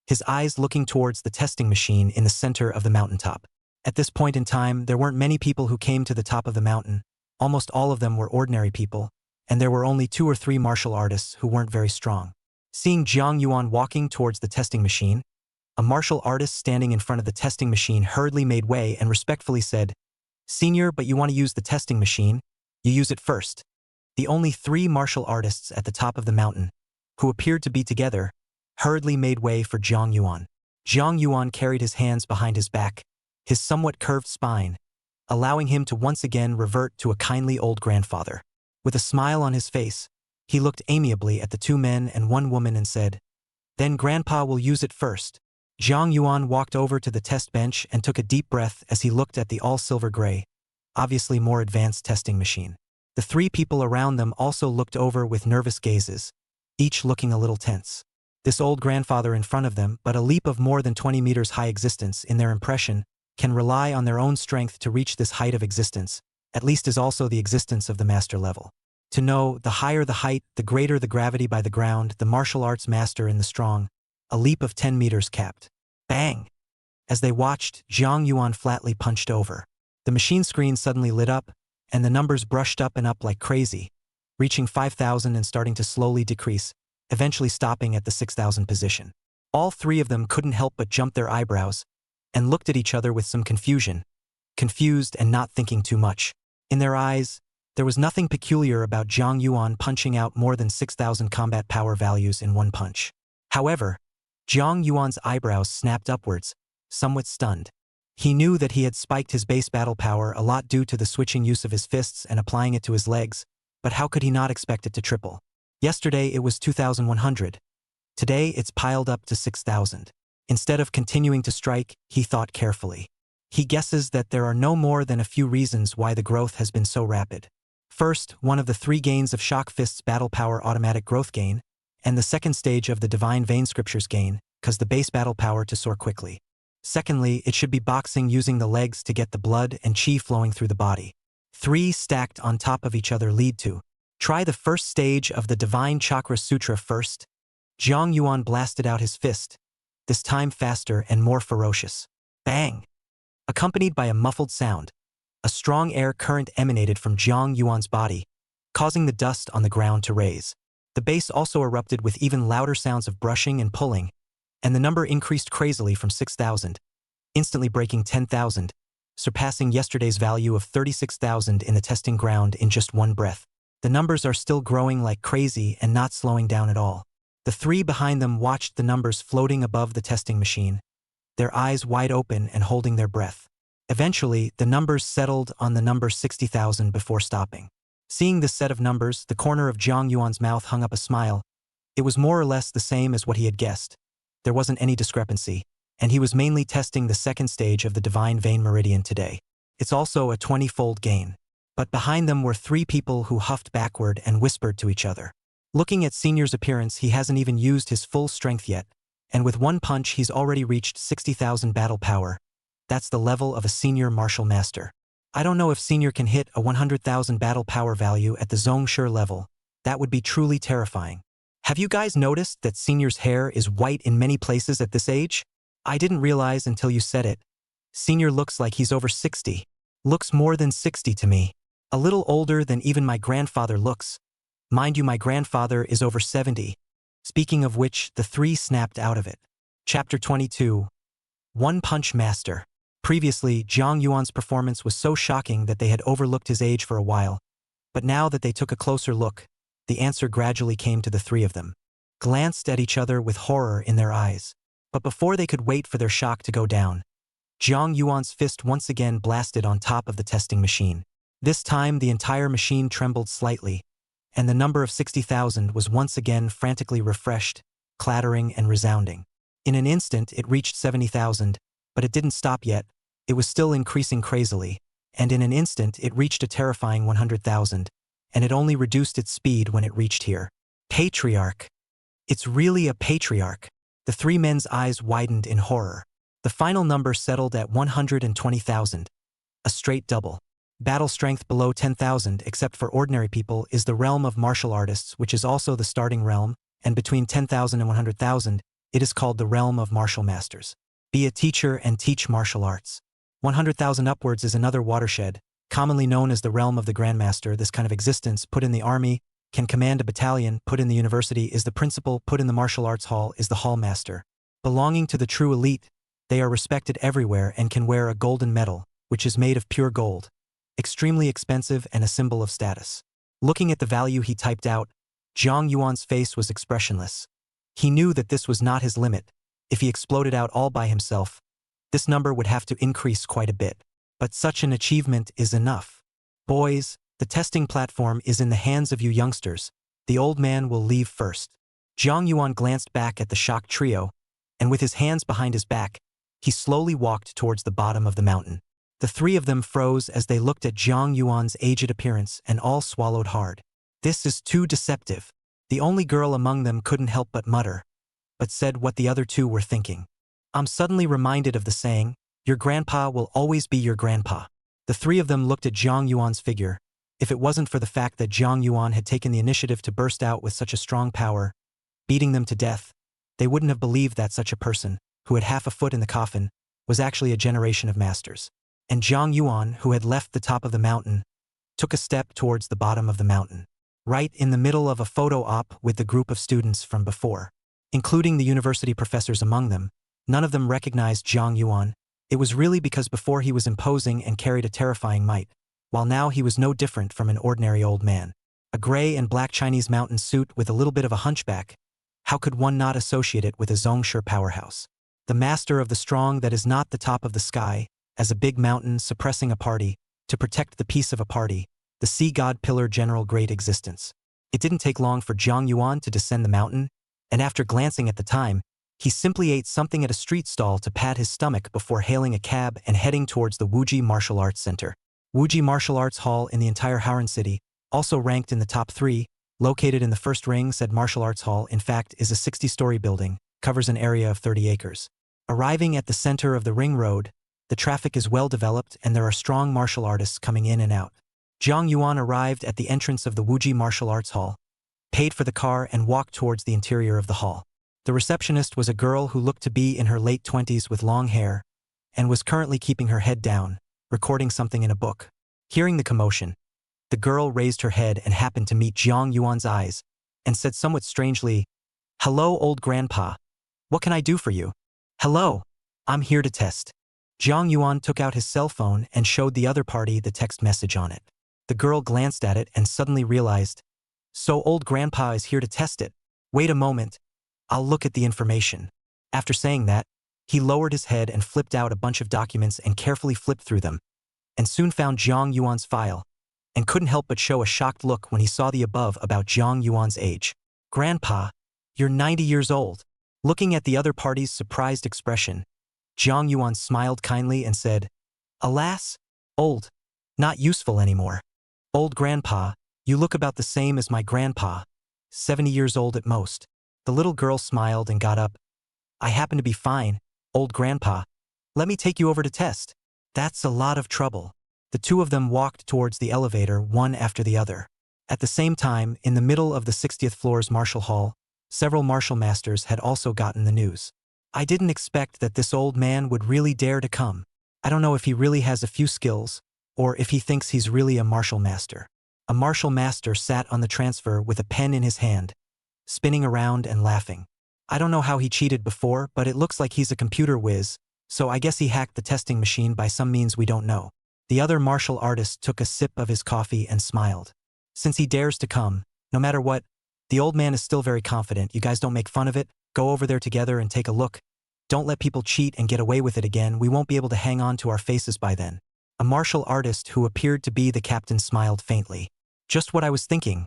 his eyes looking towards the testing machine in the center of the mountaintop. At this point in time, there weren't many people who came to the top of the mountain. Almost all of them were ordinary people, and there were only 2 or 3 martial artists who weren't very strong. Seeing Jiang Yuan walking towards the testing machine, a martial artist standing in front of the testing machine hurriedly made way and respectfully said, "Senior, but you want to use the testing machine? You use it first." The only 3 martial artists at the top of the mountain, who appeared to be together, hurriedly made way for Jiang Yuan. Jiang Yuan carried his hands behind his back, his somewhat curved spine, allowing him to once again revert to a kindly old grandfather. With a smile on his face, he looked amiably at the 2 men and 1 woman and said, "Then Grandpa will use it first." Jiang Yuan walked over to the test bench and took a deep breath as he looked at the all-silver gray, obviously more advanced testing machine. The 3 people around them also looked over with nervous gazes, each looking a little tense. This old grandfather in front of them, but a leap of more than 20 meters high existence in their impression, can rely on their own strength to reach this height of existence, at least is also the existence of the master level. To know, the higher the height, the greater the gravity by the ground, the martial arts master in the strong, a leap of 10 meters capped. Bang! As they watched, Jiang Yuan flatly punched over. The machine screen suddenly lit up, and the numbers brushed up and up like crazy, reaching 5,000 and starting to slowly decrease, eventually stopping at the 6,000 position. All 3 of them couldn't help but jump their eyebrows, and looked at each other with some confusion, confused and not thinking too much. In their eyes, there was nothing peculiar about Jiang Yuan punching out more than 6,000 combat power values in one punch. However, Jiang Yuan's eyebrows snapped upwards, somewhat stunned. He knew that he had spiked his base battle power a lot due to the switching use of his fists and applying it to his legs, but how could he not expect it to triple? Yesterday it was 2,100. Today it's piled up to 6,000. Instead of continuing to strike, he thought carefully. He guesses that there are no more than a few reasons why the growth has been so rapid. First, one of the 3 gains of Shock Fist's battle power automatic growth gain, and the second stage of the Divine Vein Scriptures gain, cause the base battle power to soar quickly. Secondly, it should be boxing using the legs to get the blood and qi flowing through the body. 3 stacked on top of each other lead to. Try the first stage of the Divine Chakra Sutra first. Jiang Yuan blasted out his fist, this time faster and more ferocious. Bang! Accompanied by a muffled sound, a strong air current emanated from Jiang Yuan's body, causing the dust on the ground to raise. The base also erupted with even louder sounds of brushing and pulling, and the number increased crazily from 6,000, instantly breaking 10,000, surpassing yesterday's value of 36,000 in the testing ground in just one breath. The numbers are still growing like crazy and not slowing down at all. The three behind them watched the numbers floating above the testing machine, their eyes wide open and holding their breath. Eventually, the numbers settled on the number 60,000 before stopping. Seeing this set of numbers, the corner of Jiang Yuan's mouth hung up a smile. It was more or less the same as what he had guessed. There wasn't any discrepancy, and he was mainly testing the second stage of the Divine Vein Meridian today. It's also a 20-fold gain. But behind them were three people who huffed backward and whispered to each other. Looking at Senior's appearance, he hasn't even used his full strength yet, and with one punch he's already reached 60,000 battle power. That's the level of a senior martial master. I don't know if Senior can hit a 100,000 battle power value at the Zhongshi level. That would be truly terrifying. Have you guys noticed that Senior's hair is white in many places at this age? I didn't realize until you said it. Senior looks like he's over 60. Looks more than 60 to me. A little older than even my grandfather looks. Mind you, my grandfather is over 70. Speaking of which, the three snapped out of it. Chapter 22. One Punch Master. Previously, Jiang Yuan's performance was so shocking that they had overlooked his age for a while. But now that they took a closer look, the answer gradually came to the three of them. Glanced at each other with horror in their eyes. But before they could wait for their shock to go down, Jiang Yuan's fist once again blasted on top of the testing machine. This time, the entire machine trembled slightly, and the number of 60,000 was once again frantically refreshed, clattering and resounding. In an instant, it reached 70,000, but it didn't stop yet. It was still increasing crazily, and in an instant, it reached a terrifying 100,000, and it only reduced its speed when it reached here. Patriarch. It's really a patriarch. The three men's eyes widened in horror. The final number settled at 120,000. A straight double. Battle strength below 10,000, except for ordinary people, is the realm of martial artists, which is also the starting realm, and between 10,000 and 100,000, it is called the realm of martial masters. Be a teacher and teach martial arts. 100,000 upwards is another watershed, commonly known as the realm of the grandmaster. This kind of existence, put in the army, can command a battalion, put in the university is the principal, put in the martial arts hall is the hall master. Belonging to the true elite, they are respected everywhere and can wear a golden medal, which is made of pure gold. Extremely expensive and a symbol of status. Looking at the value he typed out, Jiang Yuan's face was expressionless. He knew that this was not his limit. If he exploded out all by himself, this number would have to increase quite a bit. But such an achievement is enough. Boys, the testing platform is in the hands of you youngsters. The old man will leave first. Jiang Yuan glanced back at the shocked trio, and with his hands behind his back, he slowly walked towards the bottom of the mountain. The three of them froze as they looked at Jiang Yuan's aged appearance and all swallowed hard. This is too deceptive. The only girl among them couldn't help but mutter, but said what the other two were thinking. I'm suddenly reminded of the saying, your grandpa will always be your grandpa. The three of them looked at Jiang Yuan's figure. If it wasn't for the fact that Jiang Yuan had taken the initiative to burst out with such a strong power, beating them to death, they wouldn't have believed that such a person, who had half a foot in the coffin, was actually a generation of masters. And Jiang Yuan, who had left the top of the mountain, took a step towards the bottom of the mountain, right in the middle of a photo op with the group of students from before. Including the university professors among them, none of them recognized Jiang Yuan. It was really because before he was imposing and carried a terrifying might, while now he was no different from an ordinary old man. A gray and black Chinese mountain suit with a little bit of a hunchback. How could one not associate it with a Zhongshi powerhouse? The master of the strong that is not the top of the sky, as a big mountain suppressing a party, to protect the peace of a party, the sea god pillar general great existence. It didn't take long for Jiang Yuan to descend the mountain, and after glancing at the time, he simply ate something at a street stall to pad his stomach before hailing a cab and heading towards the Wuji Martial Arts Center. Wuji Martial Arts Hall in the entire Hauran city, also ranked in the top 3, located in the first ring. Said Martial Arts Hall, in fact, is a 60-story building, covers an area of 30 acres. Arriving at the center of the ring road, the traffic is well developed and there are strong martial artists coming in and out. Jiang Yuan arrived at the entrance of the Wuji Martial Arts Hall, paid for the car and walked towards the interior of the hall. The receptionist was a girl who looked to be in her late 20s with long hair, and was currently keeping her head down, recording something in a book. Hearing the commotion, the girl raised her head and happened to meet Jiang Yuan's eyes, and said somewhat strangely, "Hello, old grandpa. What can I do for you?" "Hello. I'm here to test." Jiang Yuan took out his cell phone and showed the other party the text message on it. The girl glanced at it and suddenly realized, so old grandpa is here to test it. Wait a moment, I'll look at the information. After saying that, he lowered his head and flipped out a bunch of documents and carefully flipped through them, and soon found Jiang Yuan's file, and couldn't help but show a shocked look when he saw the above about Jiang Yuan's age. Grandpa, you're 90 years old. Looking at the other party's surprised expression, Jiang Yuan smiled kindly and said, Alas, old, not useful anymore. Old grandpa, you look about the same as my grandpa, 70 years old at most. The little girl smiled and got up. I happen to be fine, old grandpa. Let me take you over to test. That's a lot of trouble. The two of them walked towards the elevator one after the other. At the same time, in the middle of the 60th floor's martial hall, several martial masters had also gotten the news. I didn't expect that this old man would really dare to come. I don't know if he really has a few skills, or if he thinks he's really a martial master. A martial master sat on the transfer with a pen in his hand, spinning around and laughing. I don't know how he cheated before, but it looks like he's a computer whiz, so I guess he hacked the testing machine by some means we don't know. The other martial artist took a sip of his coffee and smiled. Since he dares to come, no matter what, the old man is still very confident. You guys don't make fun of it, go over there together and take a look. Don't let people cheat and get away with it again. We won't be able to hang on to our faces by then. A martial artist who appeared to be the captain smiled faintly. Just what I was thinking.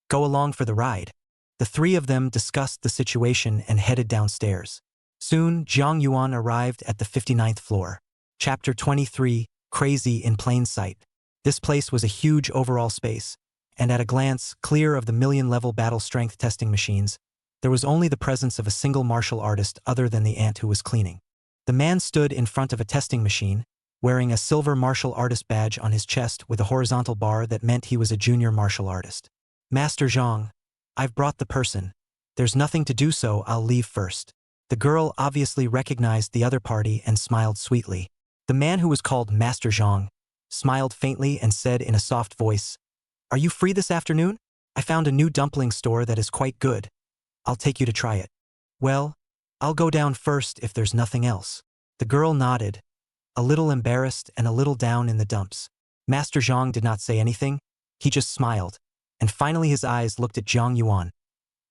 Go along for the ride. The three of them discussed the situation and headed downstairs. Soon, Jiang Yuan arrived at the 59th floor. Chapter 23, Crazy in Plain Sight. This place was a huge overall space, and at a glance, clear of the million-level battle strength testing machines, there was only the presence of a single martial artist other than the ant who was cleaning. The man stood in front of a testing machine, wearing a silver martial artist badge on his chest with a horizontal bar that meant he was a junior martial artist. Master Zhang, I've brought the person. There's nothing to do, so I'll leave first. The girl obviously recognized the other party and smiled sweetly. The man who was called Master Zhang smiled faintly and said in a soft voice, Are you free this afternoon? I found a new dumpling store that is quite good. I'll take you to try it. Well, I'll go down first if there's nothing else. The girl nodded, a little embarrassed and a little down in the dumps. Master Zhang did not say anything, he just smiled, and finally his eyes looked at Jiang Yuan,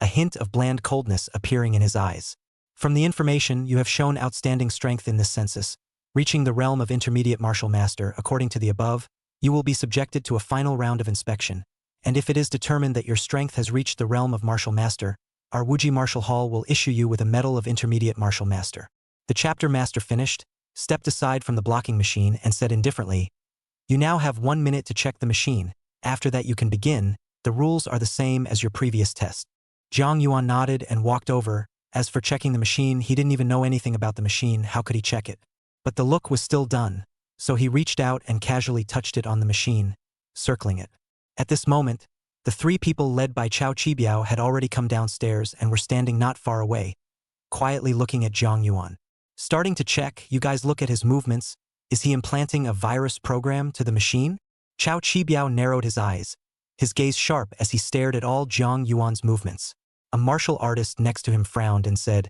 a hint of bland coldness appearing in his eyes. From the information, you have shown outstanding strength in this census. Reaching the realm of intermediate martial master, according to the above, you will be subjected to a final round of inspection, and if it is determined that your strength has reached the realm of martial master, our Wuji Martial Hall will issue you with a medal of intermediate martial master. The chapter master finished, stepped aside from the blocking machine and said indifferently, You now have 1 minute to check the machine. After that you can begin. The rules are the same as your previous test. Jiang Yuan nodded and walked over. As for checking the machine, he didn't even know anything about the machine. How could he check it? But the look was still done, so he reached out and casually touched it on the machine, circling it. At this moment, the three people led by Chao Chibiao had already come downstairs and were standing not far away, quietly looking at Jiang Yuan. Starting to check, you guys look at his movements. Is he implanting a virus program to the machine? Chao Chibiao narrowed his eyes, his gaze sharp as he stared at all Jiang Yuan's movements. A martial artist next to him frowned and said,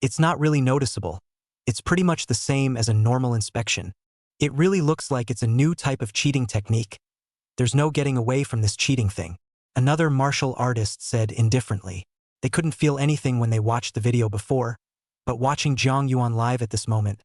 It's not really noticeable. It's pretty much the same as a normal inspection. It really looks like it's a new type of cheating technique. There's no getting away from this cheating thing. Another martial artist said indifferently. They couldn't feel anything when they watched the video before, but watching Jiang Yuan live at this moment,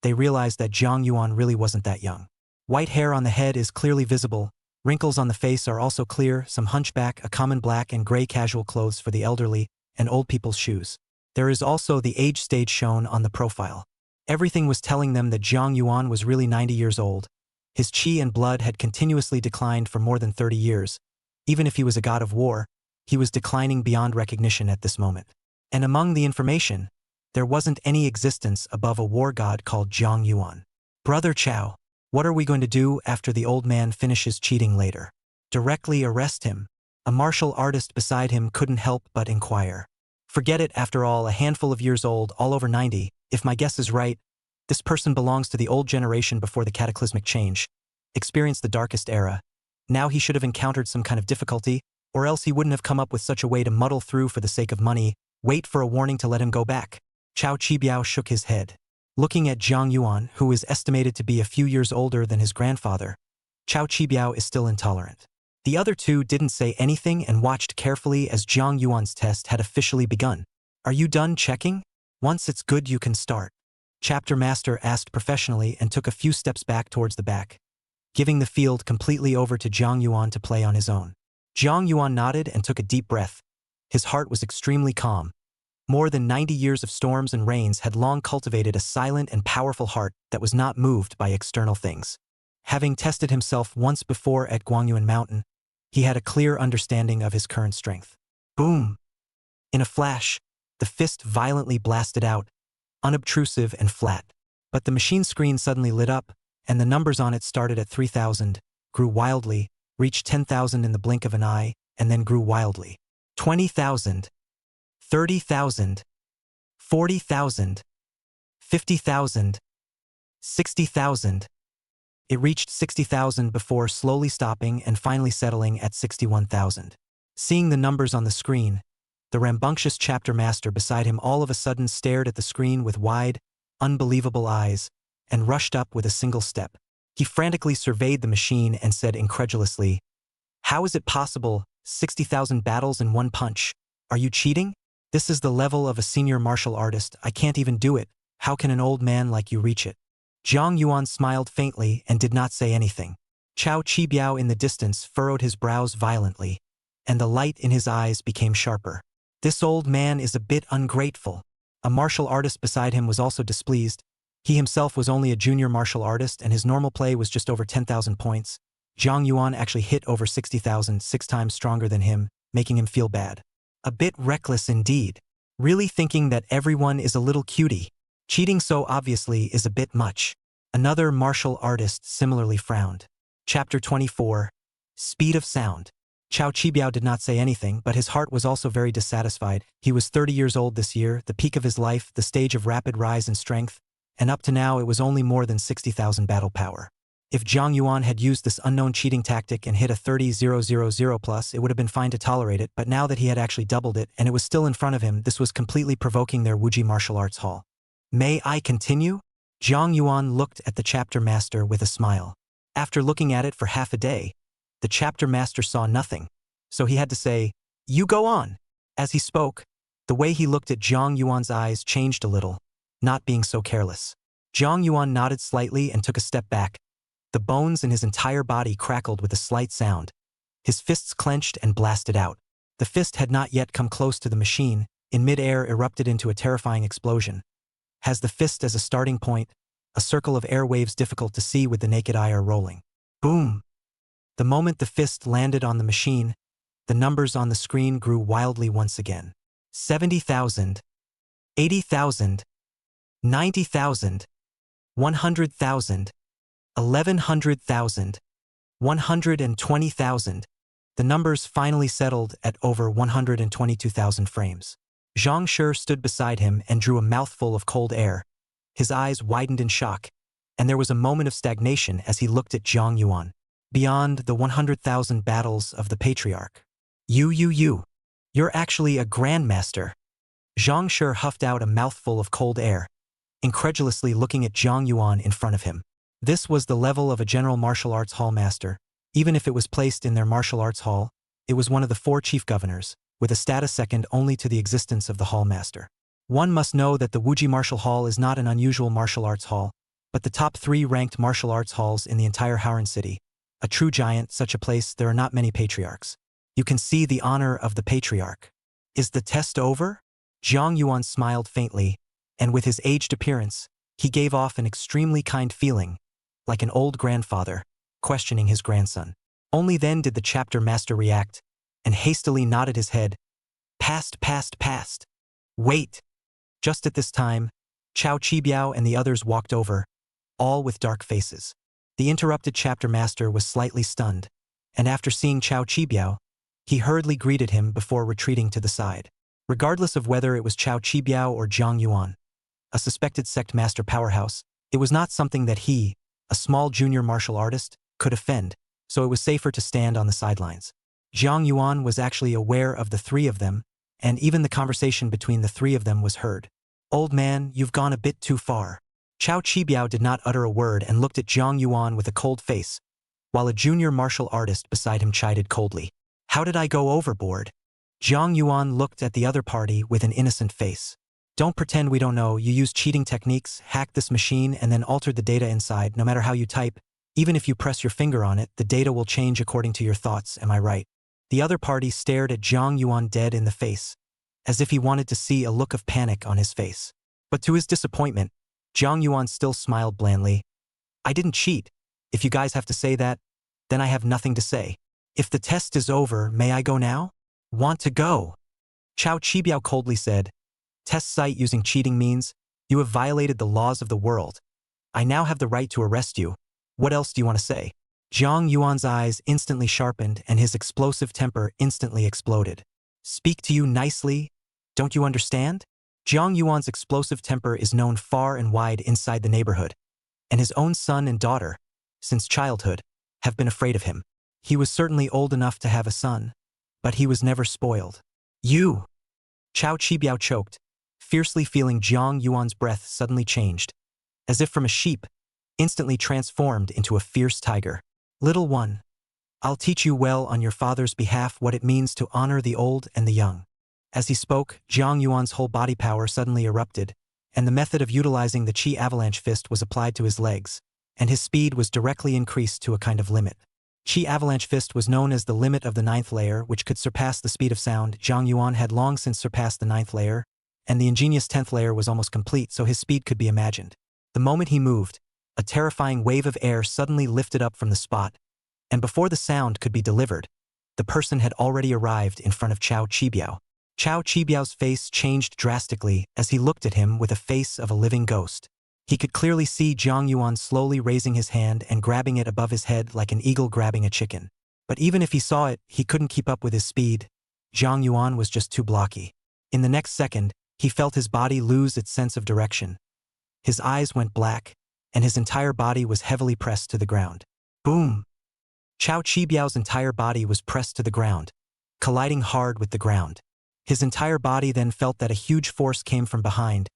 they realized that Jiang Yuan really wasn't that young. White hair on the head is clearly visible, wrinkles on the face are also clear, some hunchback, a common black and gray casual clothes for the elderly, and old people's shoes. There is also the age stage shown on the profile. Everything was telling them that Jiang Yuan was really 90 years old. His qi and blood had continuously declined for more than 30 years. Even if he was a god of war, he was declining beyond recognition at this moment. And among the information, there wasn't any existence above a war god called Jiang Yuan. Brother Chao, what are we going to do after the old man finishes cheating later? Directly arrest him. A martial artist beside him couldn't help but inquire. Forget it, after all, a handful of years old, all over 90. If my guess is right, this person belongs to the old generation before the cataclysmic change, experienced the darkest era. Now he should have encountered some kind of difficulty, or else he wouldn't have come up with such a way to muddle through for the sake of money, wait for a warning to let him go back. Chao Chibiao shook his head. Looking at Jiang Yuan, who is estimated to be a few years older than his grandfather, Chao Chibiao is still intolerant. The other two didn't say anything and watched carefully as Jiang Yuan's test had officially begun. Are you done checking? Once it's good you can start. Chapter Master asked professionally and took a few steps back towards the back, giving the field completely over to Jiang Yuan to play on his own. Jiang Yuan nodded and took a deep breath. His heart was extremely calm. More than 90 years of storms and rains had long cultivated a silent and powerful heart that was not moved by external things. Having tested himself once before at Guangyuan Mountain, he had a clear understanding of his current strength. Boom! In a flash, the fist violently blasted out, unobtrusive and flat. But the machine screen suddenly lit up, and the numbers on it started at 3,000, grew wildly, reached 10,000 in the blink of an eye, and then grew wildly. 20,000, 30,000, 40,000, 50,000, 60,000. It reached 60,000 before slowly stopping and finally settling at 61,000. Seeing the numbers on the screen, the rambunctious chapter master beside him all of a sudden stared at the screen with wide, unbelievable eyes, and rushed up with a single step. He frantically surveyed the machine and said incredulously, "How is it possible, 60,000 battles in one punch? Are you cheating? This is the level of a senior martial artist, I can't even do it, how can an old man like you reach it?" Jiang Yuan smiled faintly and did not say anything. Chao Qibiao in the distance furrowed his brows violently, and the light in his eyes became sharper. This old man is a bit ungrateful. A martial artist beside him was also displeased. He himself was only a junior martial artist and his normal play was just over 10,000 points. Jiang Yuan actually hit over 60,000, 6 times stronger than him, making him feel bad. A bit reckless indeed. Really thinking that everyone is a little cutie. Cheating so obviously is a bit much. Another martial artist similarly frowned. Chapter 24. Speed of Sound. Chao Qibiao did not say anything, but his heart was also very dissatisfied. He was 30 years old this year, the peak of his life, the stage of rapid rise in strength, and up to now it was only more than 60,000 battle power. If Jiang Yuan had used this unknown cheating tactic and hit a 30,000 plus, it would have been fine to tolerate it, but now that he had actually doubled it and it was still in front of him, this was completely provoking their Wuji martial arts hall. "May I continue?" Jiang Yuan looked at the chapter master with a smile. After looking at it for half a day, the chapter master saw nothing, so he had to say, "You go on." As he spoke, the way he looked at Jiang Yuan's eyes changed a little, not being so careless. Jiang Yuan nodded slightly and took a step back. The bones in his entire body crackled with a slight sound. His fists clenched and blasted out. The fist had not yet come close to the machine, in mid-air erupted into a terrifying explosion. Has the fist as a starting point, a circle of air waves difficult to see with the naked eye are rolling. Boom! The moment the fist landed on the machine, the numbers on the screen grew wildly once again. 70,000, 80,000, 90,000, 100,000, 1,100,000, 120,000. The numbers finally settled at over 122,000 frames. Zhang Shi stood beside him and drew a mouthful of cold air. His eyes widened in shock, and there was a moment of stagnation as he looked at Jiang Yuan. Beyond the 100,000 battles of the patriarch. You're actually a grandmaster. Zhang Shi huffed out a mouthful of cold air, incredulously looking at Jiang Yuan in front of him. This was the level of a general martial arts hall master. Even if it was placed in their martial arts hall, it was one of the 4 chief governors, with a status second only to the existence of the hall master. One must know that the Wuji Martial Hall is not an unusual martial arts hall, but the top 3 ranked martial arts halls in the entire Howran city. A true giant, such a place, there are not many patriarchs. You can see the honor of the patriarch. Is the test over? Jiang Yuan smiled faintly, and with his aged appearance, he gave off an extremely kind feeling, like an old grandfather, questioning his grandson. Only then did the chapter master react, and hastily nodded his head. Passed. Wait! Just at this time, Chao Qibiao and the others walked over, all with dark faces. The interrupted chapter master was slightly stunned, and after seeing Chao Qibiao, he hurriedly greeted him before retreating to the side. Regardless of whether it was Chao Qibiao or Jiang Yuan, a suspected sect master powerhouse, it was not something that he, a small junior martial artist, could offend, so it was safer to stand on the sidelines. Jiang Yuan was actually aware of the 3 of them, and even the conversation between the 3 of them was heard. "Old man, you've gone a bit too far." Chao Qibiao did not utter a word and looked at Jiang Yuan with a cold face, while a junior martial artist beside him chided coldly. "How did I go overboard?" Zhang Yuan looked at the other party with an innocent face. Don't pretend we don't know. You used cheating techniques, hacked this machine, and then altered the data inside. No matter how you type, even if you press your finger on it, the data will change according to your thoughts, am I right? The other party stared at Zhang Yuan dead in the face, as if he wanted to see a look of panic on his face. But to his disappointment, Zhang Yuan still smiled blandly. I didn't cheat. If you guys have to say that, then I have nothing to say. If the test is over, may I go now? Want to go? Chao Qibiao coldly said. Test site using cheating means you have violated the laws of the world. I now have the right to arrest you. What else do you want to say? Zhang Yuan's eyes instantly sharpened and his explosive temper instantly exploded. Speak to you nicely? Don't you understand? Zhang Yuan's explosive temper is known far and wide inside the neighborhood, and his own son and daughter, since childhood, have been afraid of him. He was certainly old enough to have a son, but he was never spoiled. You! Chao Qibiao choked, fiercely feeling Zhang Yuan's breath suddenly changed, as if from a sheep, instantly transformed into a fierce tiger. Little one, I'll teach you well on your father's behalf what it means to honor the old and the young. As he spoke, Zhang Yuan's whole body power suddenly erupted, and the method of utilizing the Qi Avalanche Fist was applied to his legs, and his speed was directly increased to a kind of limit. Qi Avalanche Fist was known as the limit of the 9th layer, which could surpass the speed of sound. Zhang Yuan had long since surpassed the 9th layer, and the ingenious 10th layer was almost complete, so his speed could be imagined. The moment he moved, a terrifying wave of air suddenly lifted up from the spot, and before the sound could be delivered, the person had already arrived in front of Chao Qibiao. Chao Qibiao's face changed drastically as he looked at him with a face of a living ghost. He could clearly see Zhang Yuan slowly raising his hand and grabbing it above his head like an eagle grabbing a chicken. But even if he saw it, he couldn't keep up with his speed. Zhang Yuan was just too blocky. In the next second, he felt his body lose its sense of direction. His eyes went black, and his entire body was heavily pressed to the ground. Boom! Chao Qibiao's entire body was pressed to the ground, colliding hard with the ground. His entire body then felt that a huge force came from behind.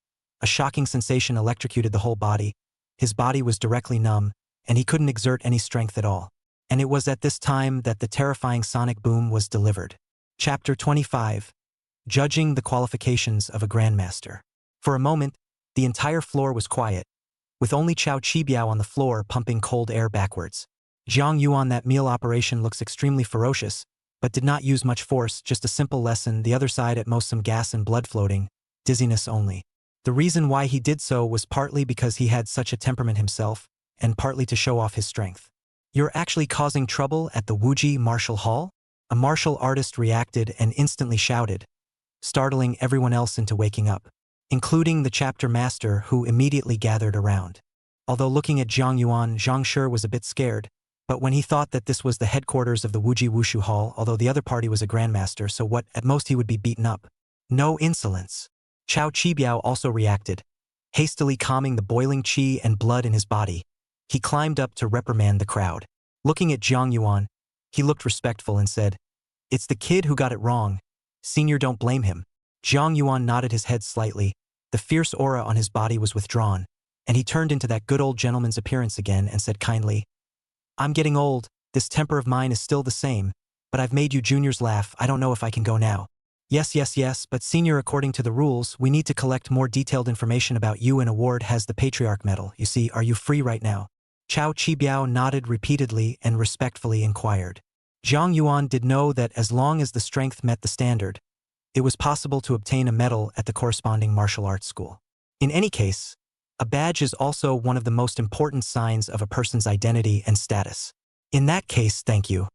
A shocking sensation electrocuted the whole body. His body was directly numb, and he couldn't exert any strength at all. And it was at this time that the terrifying sonic boom was delivered. Chapter 25. Judging the Qualifications of a Grandmaster. For a moment, the entire floor was quiet, with only Chao Qibiao on the floor pumping cold air backwards. Zhang Yuan, that meal operation looks extremely ferocious, but did not use much force, just a simple lesson, the other side at most some gas and blood floating, dizziness only. The reason why he did so was partly because he had such a temperament himself, and partly to show off his strength. You're actually causing trouble at the Wuji Martial Hall? A martial artist reacted and instantly shouted, startling everyone else into waking up, including the chapter master who immediately gathered around. Although looking at Zhang Yuan, Zhang Shi was a bit scared, but when he thought that this was the headquarters of the Wuji Wushu Hall, although the other party was a grandmaster, so what, at most he would be beaten up. No insolence. Chao Qibiao also reacted, hastily calming the boiling qi and blood in his body. He climbed up to reprimand the crowd. Looking at Zhang Yuan, he looked respectful and said, "It's the kid who got it wrong. Senior, don't blame him." Zhang Yuan nodded his head slightly. The fierce aura on his body was withdrawn, and he turned into that good old gentleman's appearance again and said kindly, "I'm getting old, this temper of mine is still the same, but I've made you juniors laugh, I don't know if I can go now." Yes, but senior, according to the rules, we need to collect more detailed information about you and award has the Patriarch Medal. You see, are you free right now? Chao Qibiao nodded repeatedly and respectfully inquired. Zhang Yuan did know that as long as the strength met the standard, it was possible to obtain a medal at the corresponding martial arts school. In any case, a badge is also one of the most important signs of a person's identity and status. In that case, thank you.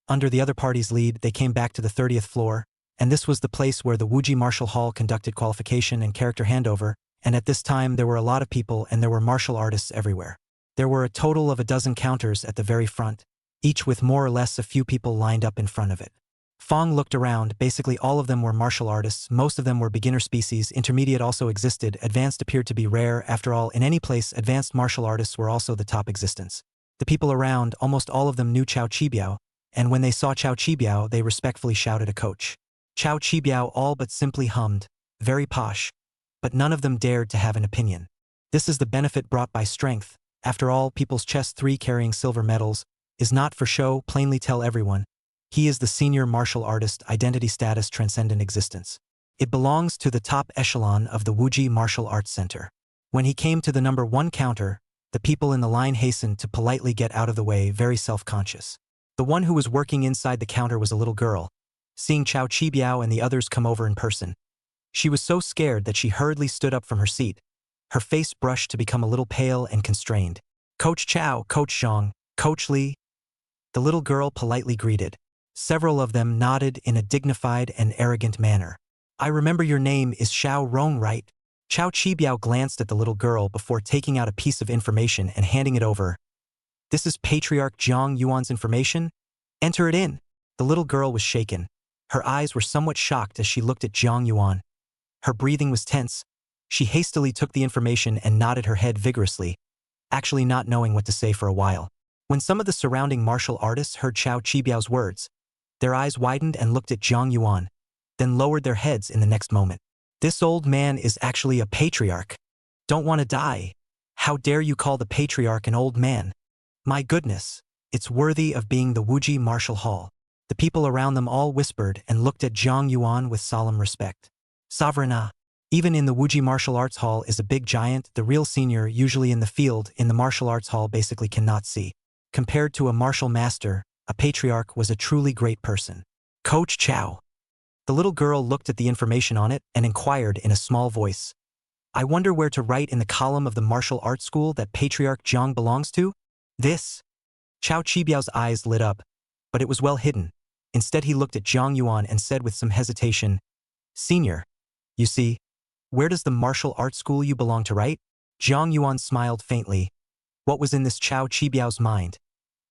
Under the other party's lead, they came back to the 30th floor, and this was the place where the Wuji Martial Hall conducted qualification and character handover, and at this time there were a lot of people and there were martial artists everywhere. There were a total of a dozen counters at the very front, each with more or less a few people lined up in front of it. Fong looked around. Basically all of them were martial artists, most of them were beginner species, intermediate also existed, advanced appeared to be rare. After all, in any place, advanced martial artists were also the top existence. The people around, almost all of them knew Chao Qibiao, and when they saw Chao Qibiao, they respectfully shouted a coach. Chao Qibiao all but simply hummed, very posh, but none of them dared to have an opinion. This is the benefit brought by strength. After all, people's chest 3 carrying silver medals is not for show, plainly tell everyone. He is the senior martial artist, identity status transcendent existence. It belongs to the top echelon of the Wuji Martial Arts Center. When he came to the number 1 counter, the people in the line hastened to politely get out of the way, very self-conscious. The one who was working inside the counter was a little girl. Seeing Chao Chibiao and the others come over in person, she was so scared that she hurriedly stood up from her seat, her face brushed to become a little pale and constrained. "Coach Chao, Coach Zhang, Coach Li," the little girl politely greeted. Several of them nodded in a dignified and arrogant manner. "I remember your name is Xiao Rong, right?" Chao Chibiao glanced at the little girl before taking out a piece of information and handing it over. "This is Patriarch Zhang Yuan's information. Enter it in." The little girl was shaken. Her eyes were somewhat shocked as she looked at Zhang Yuan. Her breathing was tense. She hastily took the information and nodded her head vigorously, actually not knowing what to say for a while. When some of the surrounding martial artists heard Chao Chibiao's words, their eyes widened and looked at Zhang Yuan, then lowered their heads in the next moment. "This old man is actually a patriarch. Don't want to die. How dare you call the patriarch an old man? My goodness, it's worthy of being the Wuji Martial Hall." The people around them all whispered and looked at Zhang Yuan with solemn respect. "Sovereign, even in the Wuji Martial Arts Hall is a big giant, the real senior, usually in the field, in the martial arts hall basically cannot see. Compared to a martial master, a patriarch was a truly great person. Coach Chao." The little girl looked at the information on it and inquired in a small voice. "I wonder where to write in the column of the martial arts school that Patriarch Zhang belongs to?" "This." Chao Chibiao's eyes lit up, but it was well hidden. Instead he looked at Zhang Yuan and said with some hesitation, "Senior, you see, where does the martial arts school you belong to write?" Zhang Yuan smiled faintly. What was in this Chao Chibiao's mind?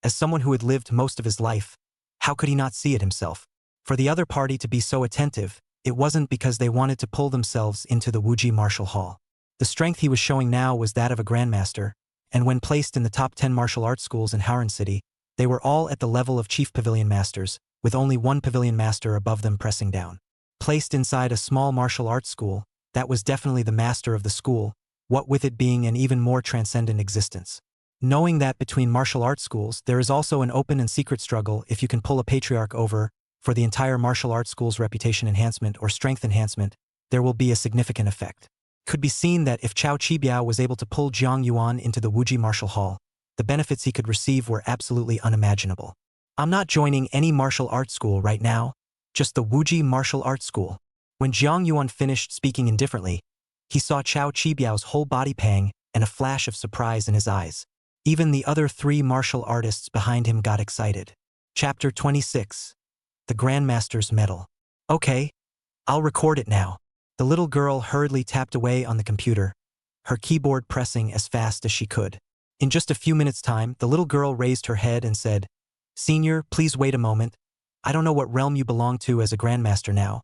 As someone who had lived most of his life, how could he not see it himself? For the other party to be so attentive, it wasn't because they wanted to pull themselves into the Wuji Martial Hall. The strength he was showing now was that of a grandmaster, and when placed in the top 10 martial arts schools in Howran City, they were all at the level of chief pavilion masters, with only one pavilion master above them pressing down. Placed inside a small martial arts school, that was definitely the master of the school, what with it being an even more transcendent existence. Knowing that between martial arts schools there is also an open and secret struggle if you can pull a patriarch over, for the entire martial arts school's reputation enhancement or strength enhancement, there will be a significant effect. Could be seen that if Chao Chibiao was able to pull Zhang Yuan into the Wuji Martial Hall, the benefits he could receive were absolutely unimaginable. "I'm not joining any martial arts school right now, just the Wuji Martial Arts School." When Zhang Yuan finished speaking indifferently, he saw Chao Chibiao's whole body pang and a flash of surprise in his eyes. Even the other 3 martial artists behind him got excited. Chapter 26. The Grandmaster's Medal. "Okay, I'll record it now." The little girl hurriedly tapped away on the computer, her keyboard pressing as fast as she could. In just a few minutes' time, the little girl raised her head and said, "Senior, please wait a moment. I don't know what realm you belong to as a Grandmaster now.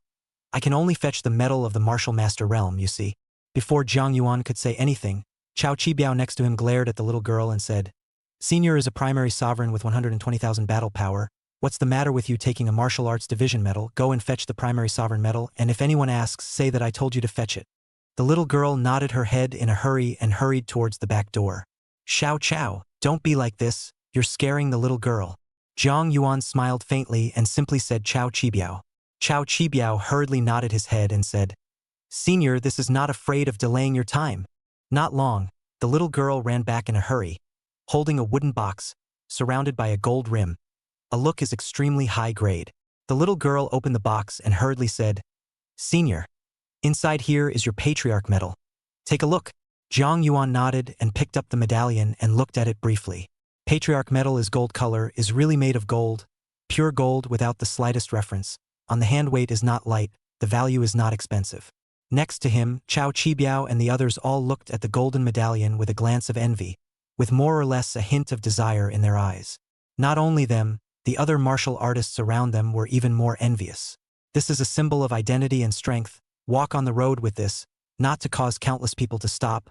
I can only fetch the medal of the Martial Master realm, you see." Before Zhang Yuan could say anything, Chao Chibiao next to him glared at the little girl and said, "Senior is a primary sovereign with 120,000 battle power. What's the matter with you taking a martial arts division medal? Go and fetch the primary sovereign medal, and if anyone asks, say that I told you to fetch it." The little girl nodded her head in a hurry and hurried towards the back door. "Xiao Chao, don't be like this, you're scaring the little girl." Zhang Yuan smiled faintly and simply said Chao Chibiao. Chao Chibiao hurriedly nodded his head and said, "Senior, this is not afraid of delaying your time." Not long, the little girl ran back in a hurry, holding a wooden box, surrounded by a gold rim. A look is extremely high grade. The little girl opened the box and hurriedly said, "Senior, inside here is your Patriarch medal. Take a look." Zhang Yuan nodded and picked up the medallion and looked at it briefly. Patriarch medal is gold color, is really made of gold, pure gold without the slightest reference. On the hand weight is not light, the value is not expensive. Next to him, Chao Chibiao and the others all looked at the golden medallion with a glance of envy, with more or less a hint of desire in their eyes. Not only them, the other martial artists around them were even more envious. This is a symbol of identity and strength. Walk on the road with this, not to cause countless people to stop.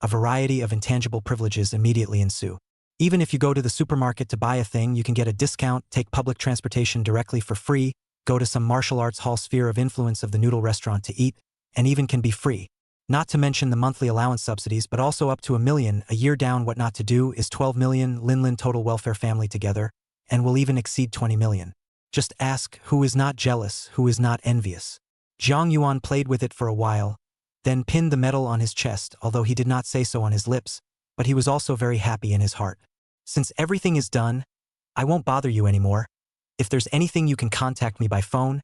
A variety of intangible privileges immediately ensue. Even if you go to the supermarket to buy a thing, you can get a discount, take public transportation directly for free, go to some martial arts hall sphere of influence of the noodle restaurant to eat, and even can be free. Not to mention the monthly allowance subsidies, but also up to $1 million a year down. What not to do is 12 million Linlin total welfare family together, and will even exceed 20 million. Just ask who is not jealous, who is not envious. Zhang Yuan played with it for a while, then pinned the medal on his chest, although he did not say so on his lips, but he was also very happy in his heart. Since everything is done, I won't bother you anymore. If there's anything you can contact me by phone,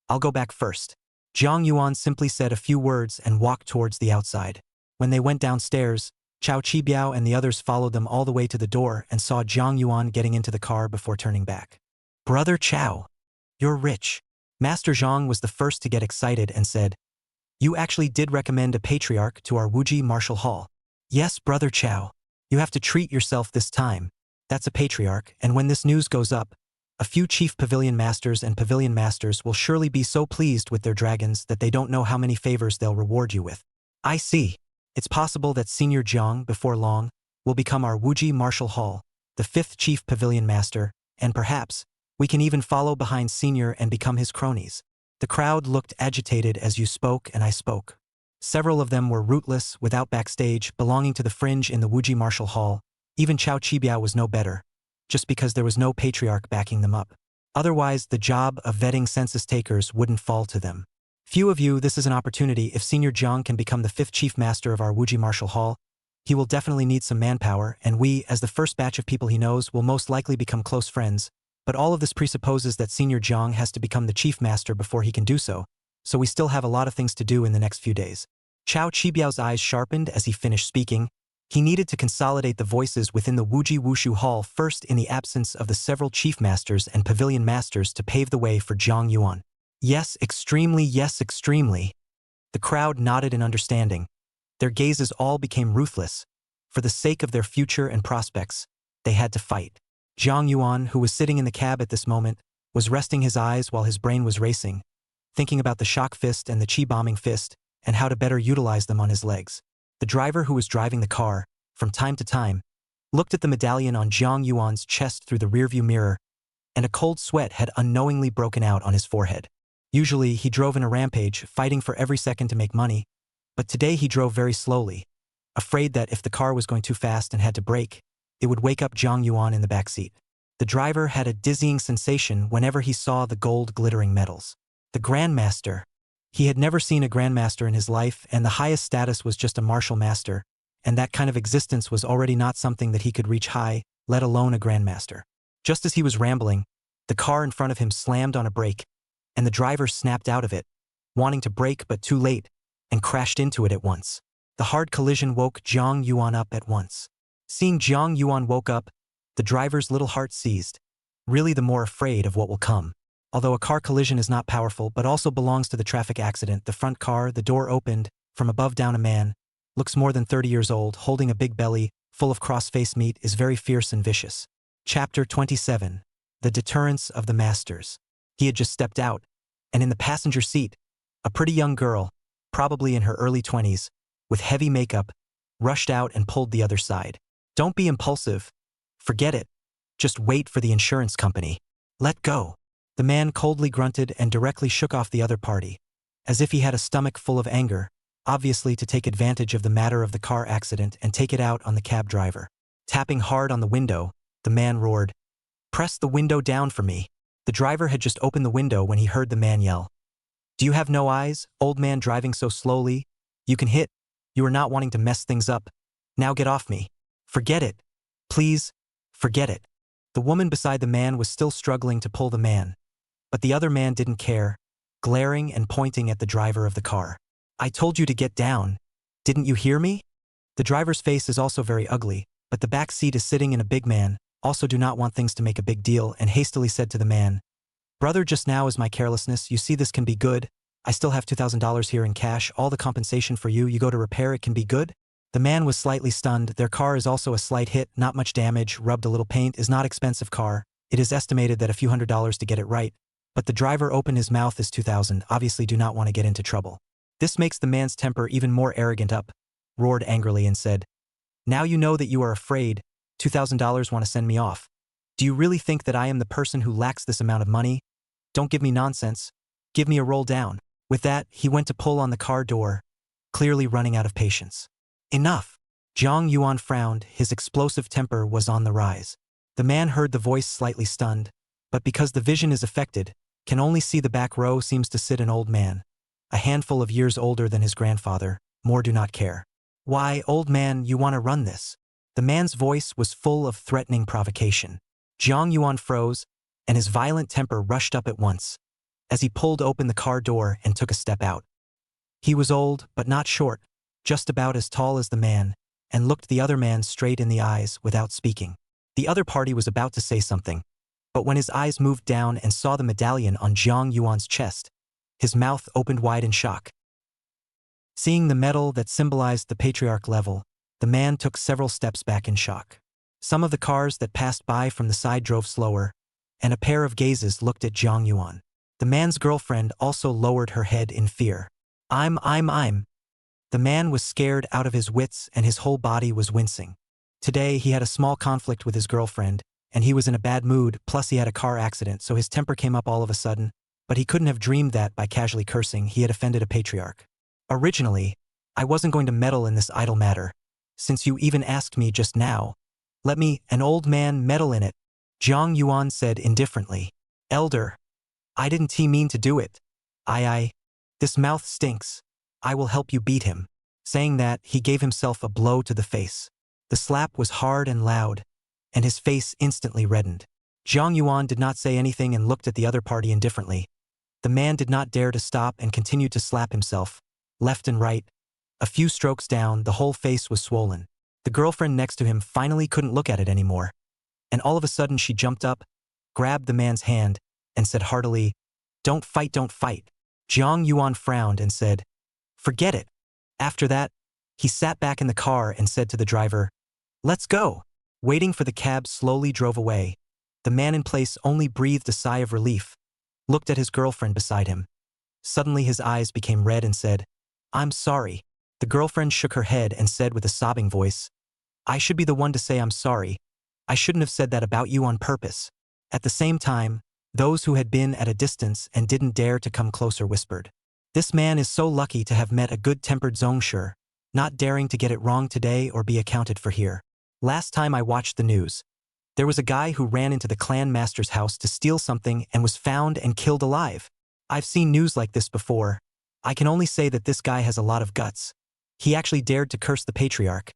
I'll go back first. Zhang Yuan simply said a few words and walked towards the outside. When they went downstairs, Chao Qibiao and the others followed them all the way to the door and saw Zhang Yuan getting into the car before turning back. Brother Chao, you're rich. Master Zhang was the first to get excited and said, You actually did recommend a patriarch to our Wuji Martial Hall. Yes, Brother Chao. You have to treat yourself this time. That's a patriarch, and when this news goes up, a few chief pavilion masters and pavilion masters will surely be so pleased with their dragons that they don't know how many favors they'll reward you with. I see. It's possible that Senior Jiang, before long, will become our Wuji Martial Hall, the 5th chief pavilion master, and perhaps, we can even follow behind Senior and become his cronies. The crowd looked agitated as you spoke and I spoke. Several of them were rootless, without backstage, belonging to the fringe in the Wuji Martial Hall. Even Chao Qibiao was no better, just because there was no patriarch backing them up. Otherwise, the job of vetting census takers wouldn't fall to them. Few of you, this is an opportunity. If Senior Jiang can become the 5th chief master of our Wuji Martial Hall, he will definitely need some manpower, and we, as the first batch of people he knows, will most likely become close friends. But all of this presupposes that Senior Jiang has to become the chief master before he can do so we still have a lot of things to do in the next few days. Chao Qibiao's eyes sharpened as he finished speaking. He needed to consolidate the voices within the Wuji Wushu Hall first in the absence of the several chief masters and pavilion masters to pave the way for Zhang Yuan. Yes, extremely, yes, extremely. The crowd nodded in understanding. Their gazes all became ruthless. For the sake of their future and prospects, they had to fight. Zhang Yuan, who was sitting in the cab at this moment, was resting his eyes while his brain was racing, thinking about the shock fist and the chi-bombing fist and how to better utilize them on his legs. The driver who was driving the car, from time to time, looked at the medallion on Zhang Yuan's chest through the rearview mirror, and a cold sweat had unknowingly broken out on his forehead. Usually, he drove in a rampage, fighting for every second to make money, but today he drove very slowly, afraid that if the car was going too fast and had to brake, it would wake up Zhang Yuan in the back seat. The driver had a dizzying sensation whenever he saw the gold glittering medals. The Grandmaster. He had never seen a Grandmaster in his life, and the highest status was just a Martial Master, and that kind of existence was already not something that he could reach high, let alone a Grandmaster. Just as he was rambling, the car in front of him slammed on a brake, and the driver snapped out of it, wanting to brake but too late, and crashed into it at once. The hard collision woke Zhang Yuan up at once. Seeing Zhang Yuan woke up, the driver's little heart seized, really the more afraid of what will come. Although a car collision is not powerful but also belongs to the traffic accident, the front car, the door opened, from above down a man, looks more than 30 years old, holding a big belly, full of cross-face meat, is very fierce and vicious. Chapter 27. The Deterrence of the Masters. He had just stepped out, and in the passenger seat, a pretty young girl, probably in her early 20s, with heavy makeup, rushed out and pulled the other side. Don't be impulsive. Forget it. Just wait for the insurance company. Let go. The man coldly grunted and directly shook off the other party, as if he had a stomach full of anger, obviously to take advantage of the matter of the car accident and take it out on the cab driver. Tapping hard on the window, the man roared, "Press the window down for me." The driver had just opened the window when he heard the man yell, "Do you have no eyes, old man driving so slowly? You can hit. You are not wanting to mess things up. Now get off me. Forget it. Please, forget it." The woman beside the man was still struggling to pull the man, but the other man didn't care, glaring and pointing at the driver of the car. "I told you to get down. Didn't you hear me?" The driver's face is also very ugly, but the back seat is sitting in a big man, also do not want things to make a big deal, and hastily said to the man, "Brother, just now is my carelessness. You see this can be good. I still have $2,000 here in cash, all the compensation for you. You go to repair it can be good." The man was slightly stunned. Their car is also a slight hit, not much damage, rubbed a little paint, is not expensive car. It is estimated that a few $100s to get it right. But the driver opened his mouth as 2,000, obviously do not want to get into trouble. This makes the man's temper even more arrogant up, roared angrily and said, "Now you know that you are afraid, $2,000 want to send me off. Do you really think that I am the person who lacks this amount of money? Don't give me nonsense. Give me a roll down." With that, he went to pull on the car door, clearly running out of patience. "Enough." Zhang Yuan frowned, his explosive temper was on the rise. The man heard the voice slightly stunned, but because the vision is affected, can only see the back row seems to sit an old man. A handful of years older than his grandfather, more do not care. Why, old man, you want to run this? The man's voice was full of threatening provocation. Jiang Yuan froze, and his violent temper rushed up at once, as he pulled open the car door and took a step out. He was old, but not short, just about as tall as the man, and looked the other man straight in the eyes without speaking. The other party was about to say something, but when his eyes moved down and saw the medallion on Jiang Yuan's chest, his mouth opened wide in shock. Seeing the medal that symbolized the patriarch level, the man took several steps back in shock. Some of the cars that passed by from the side drove slower, and a pair of gazes looked at Jiang Yuan. The man's girlfriend also lowered her head in fear. I'm. The man was scared out of his wits and his whole body was wincing. Today he had a small conflict with his girlfriend, and he was in a bad mood, plus he had a car accident, so his temper came up all of a sudden, but he couldn't have dreamed that by casually cursing he had offended a patriarch. Originally, I wasn't going to meddle in this idle matter. Since you even asked me just now, let me, an old man, meddle in it, Jiang Yuan said indifferently. Elder, I didn't mean to do it. This mouth stinks. I will help you beat him. Saying that, he gave himself a blow to the face. The slap was hard and loud, and his face instantly reddened. Jiang Yuan did not say anything and looked at the other party indifferently. The man did not dare to stop and continued to slap himself, left and right. A few strokes down, the whole face was swollen. The girlfriend next to him finally couldn't look at it anymore, and all of a sudden she jumped up, grabbed the man's hand, and said heartily, "Don't fight, don't fight." Jiang Yuan frowned and said, "Forget it." After that, he sat back in the car and said to the driver, "Let's go." Waiting for the cab slowly drove away. The man in place only breathed a sigh of relief, looked at his girlfriend beside him. Suddenly his eyes became red and said, "I'm sorry." The girlfriend shook her head and said with a sobbing voice, "I should be the one to say I'm sorry. I shouldn't have said that about you on purpose." At the same time, those who had been at a distance and didn't dare to come closer whispered, "This man is so lucky to have met a good-tempered Zhongshe, not daring to get it wrong today or be accounted for here. Last time I watched the news, there was a guy who ran into the clan master's house to steal something and was found and killed alive. I've seen news like this before. I can only say that this guy has a lot of guts. He actually dared to curse the patriarch.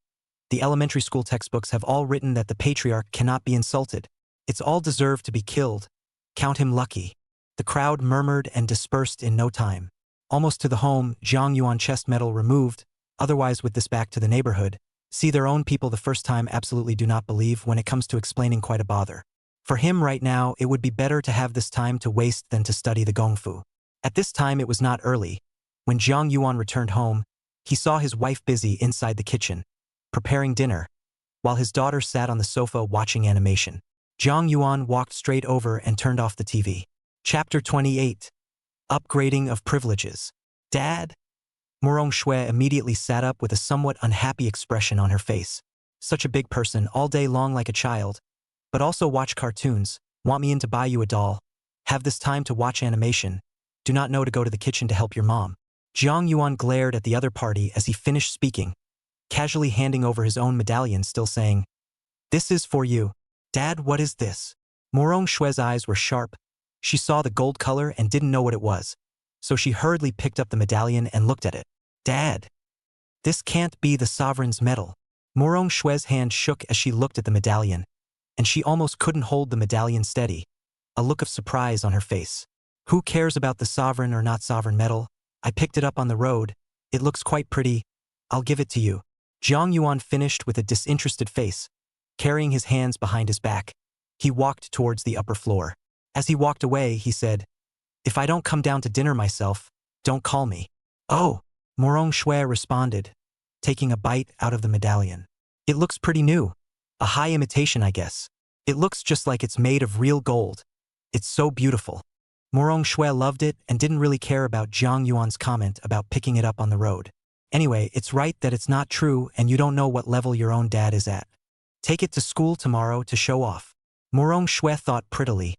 The elementary school textbooks have all written that the patriarch cannot be insulted. It's all deserved to be killed. Count him lucky." The crowd murmured and dispersed in no time. Almost to the home, Jiang Yuan chest medal removed, otherwise with this back to the neighborhood. See their own people the first time absolutely do not believe when it comes to explaining quite a bother. For him right now, it would be better to have this time to waste than to study the gongfu. At this time it was not early. When Jiang Yuan returned home, he saw his wife busy inside the kitchen, preparing dinner, while his daughter sat on the sofa watching animation. Jiang Yuan walked straight over and turned off the TV. Chapter 28. Upgrading of Privileges. Dad? Murong Shui immediately sat up with a somewhat unhappy expression on her face. Such a big person all day long like a child, but also watch cartoons, want me in to buy you a doll, have this time to watch animation, do not know to go to the kitchen to help your mom. Jiang Yuan glared at the other party as he finished speaking, casually handing over his own medallion, still saying, "This is for you." "Dad, what is this?" Murong Shui's eyes were sharp. She saw the gold color and didn't know what it was, so she hurriedly picked up the medallion and looked at it. "Dad, this can't be the sovereign's medal." Murong Shui's hand shook as she looked at the medallion, and she almost couldn't hold the medallion steady, a look of surprise on her face. "Who cares about the sovereign or not sovereign medal? I picked it up on the road. It looks quite pretty. I'll give it to you." Jiang Yuan finished with a disinterested face, carrying his hands behind his back. He walked towards the upper floor. As he walked away, he said, "If I don't come down to dinner myself, don't call me." "Oh," Murong Shui responded, taking a bite out of the medallion. "It looks pretty new. A high imitation, I guess. It looks just like it's made of real gold. It's so beautiful." Murong Shui loved it and didn't really care about Jiang Yuan's comment about picking it up on the road. "Anyway, it's right that it's not true and you don't know what level your own dad is at. Take it to school tomorrow to show off." Murong Shui thought prettily,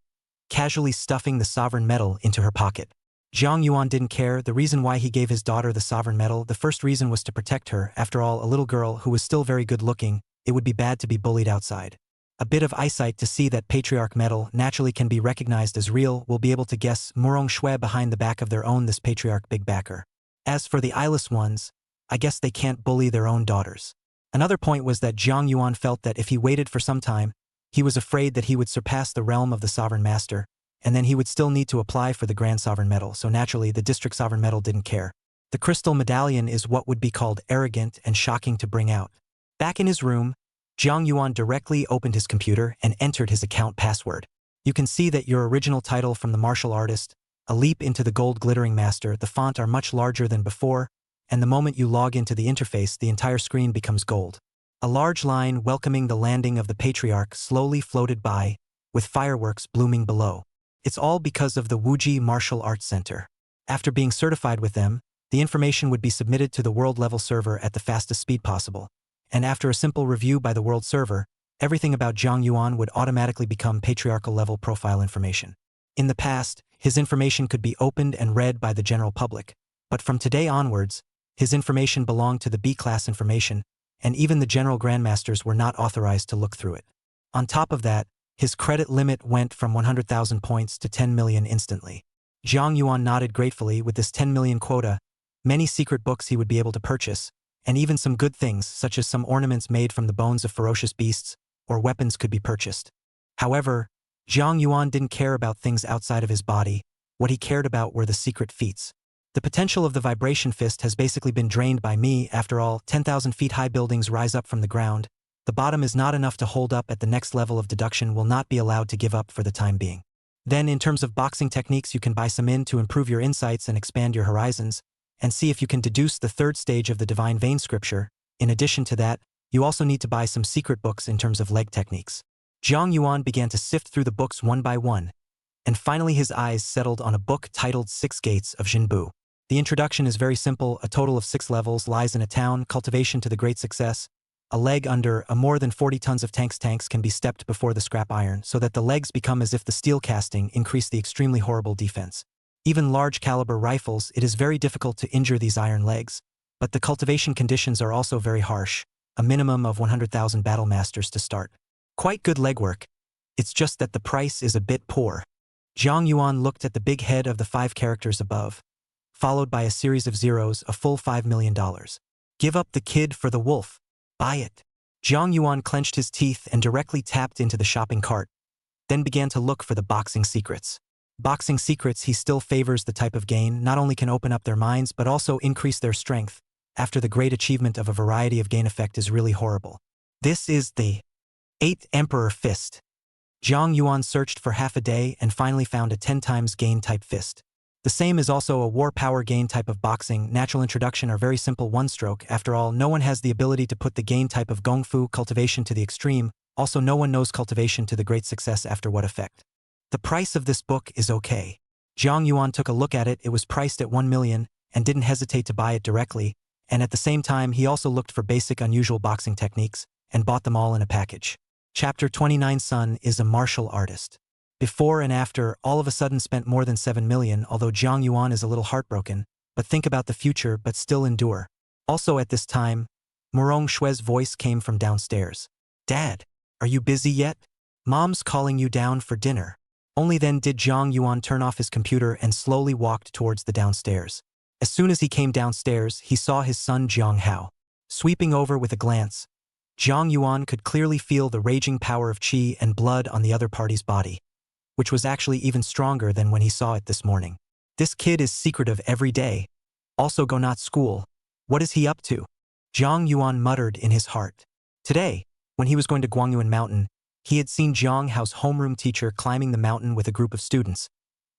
casually stuffing the sovereign medal into her pocket. Jiang Yuan didn't care the reason why he gave his daughter the sovereign medal. The first reason was to protect her. After all, a little girl who was still very good looking, it would be bad to be bullied outside. a bit of eyesight to see that patriarch metal naturally can be recognized as real will be able to guess Murong Shui behind the back of their own this patriarch big backer. As for the eyeless ones, I guess they can't bully their own daughters. Another point was that Jiang Yuan felt that if he waited for some time, he was afraid that he would surpass the realm of the sovereign master, and then he would still need to apply for the grand sovereign medal, so naturally the district sovereign medal didn't care. The crystal medallion is what would be called arrogant and shocking to bring out. Back in his room, Jiang Yuan directly opened his computer and entered his account password. You can see that your original title from the martial artist, A Leap into the Gold Glittering Master, the font are much larger than before, and the moment you log into the interface, the entire screen becomes gold. A large line welcoming the landing of the patriarch slowly floated by, with fireworks blooming below. It's all because of the Wuji Martial Arts Center. After being certified with them, the information would be submitted to the world-level server at the fastest speed possible, and after a simple review by the world server, everything about Jiang Yuan would automatically become patriarchal-level profile information. In the past, his information could be opened and read by the general public, but from today onwards, his information belonged to the B-class information, and even the general grandmasters were not authorized to look through it. On top of that, his credit limit went from 100,000 points to 10 million instantly. Jiang Yuan nodded gratefully. With this 10 million quota, many secret books he would be able to purchase, and even some good things such as some ornaments made from the bones of ferocious beasts or weapons could be purchased. However, Jiang Yuan didn't care about things outside of his body. What he cared about were the secret feats. The potential of the vibration fist has basically been drained by me. After all, 10,000 feet high buildings rise up from the ground. The bottom is not enough to hold up at the next level of deduction will not be allowed to give up for the time being. Then in terms of boxing techniques, you can buy some in to improve your insights and expand your horizons, and see if you can deduce the third stage of the divine vein scripture. In addition to that, you also need to buy some secret books in terms of leg techniques. Jiang Yuan began to sift through the books one by one, and finally his eyes settled on a book titled 6 Gates of Jinbu. The introduction is very simple. A total of 6 levels lies in a town, cultivation to the great success. A leg under a more than 40 tons of tanks can be stepped before the scrap iron so that the legs become as if the steel casting increase the extremely horrible defense. Even large caliber rifles, it is very difficult to injure these iron legs, but the cultivation conditions are also very harsh, a minimum of 100,000 battle masters to start. Quite good legwork. It's just that the price is a bit poor. Jiang Yuan looked at the big head of the 5 characters above, followed by a series of zeros, a full $5 million. Give up the kid for the wolf. Buy it. Jiang Yuan clenched his teeth and directly tapped into the shopping cart, then began to look for the boxing secrets. Boxing secrets he still favors. The type of gain not only can open up their minds but also increase their strength, after the great achievement of a variety of gain effect is really horrible. This is the 8th Emperor Fist. Jiang Yuan searched for half a day and finally found a 10 times gain type fist. The same is also a war power gain type of boxing. Natural introduction are very simple one stroke. After all, no one has the ability to put the gain type of Gong Fu cultivation to the extreme. Also, no one knows cultivation to the great success after what effect. The price of this book is okay. Jiang Yuan took a look at it. It was priced at 1 million and didn't hesitate to buy it directly. And at the same time, he also looked for basic unusual boxing techniques and bought them all in a package. Chapter 29. Sun is a martial artist. Before and after, all of a sudden spent more than 7 million, although Jiang Yuan is a little heartbroken, but think about the future but still endure. Also at this time, Murong Shui's voice came from downstairs. Dad, are you busy yet? Mom's calling you down for dinner. Only then did Jiang Yuan turn off his computer and slowly walked towards the downstairs. As soon as he came downstairs, he saw his son Jiang Hao. Sweeping over with a glance, Jiang Yuan could clearly feel the raging power of qi and blood on the other party's body, which was actually even stronger than when he saw it this morning. This kid is secretive every day. Also go not school. What is he up to? Jiang Yuan muttered in his heart. Today, when he was going to Guangyuan Mountain, he had seen Jiang Hao's homeroom teacher climbing the mountain with a group of students,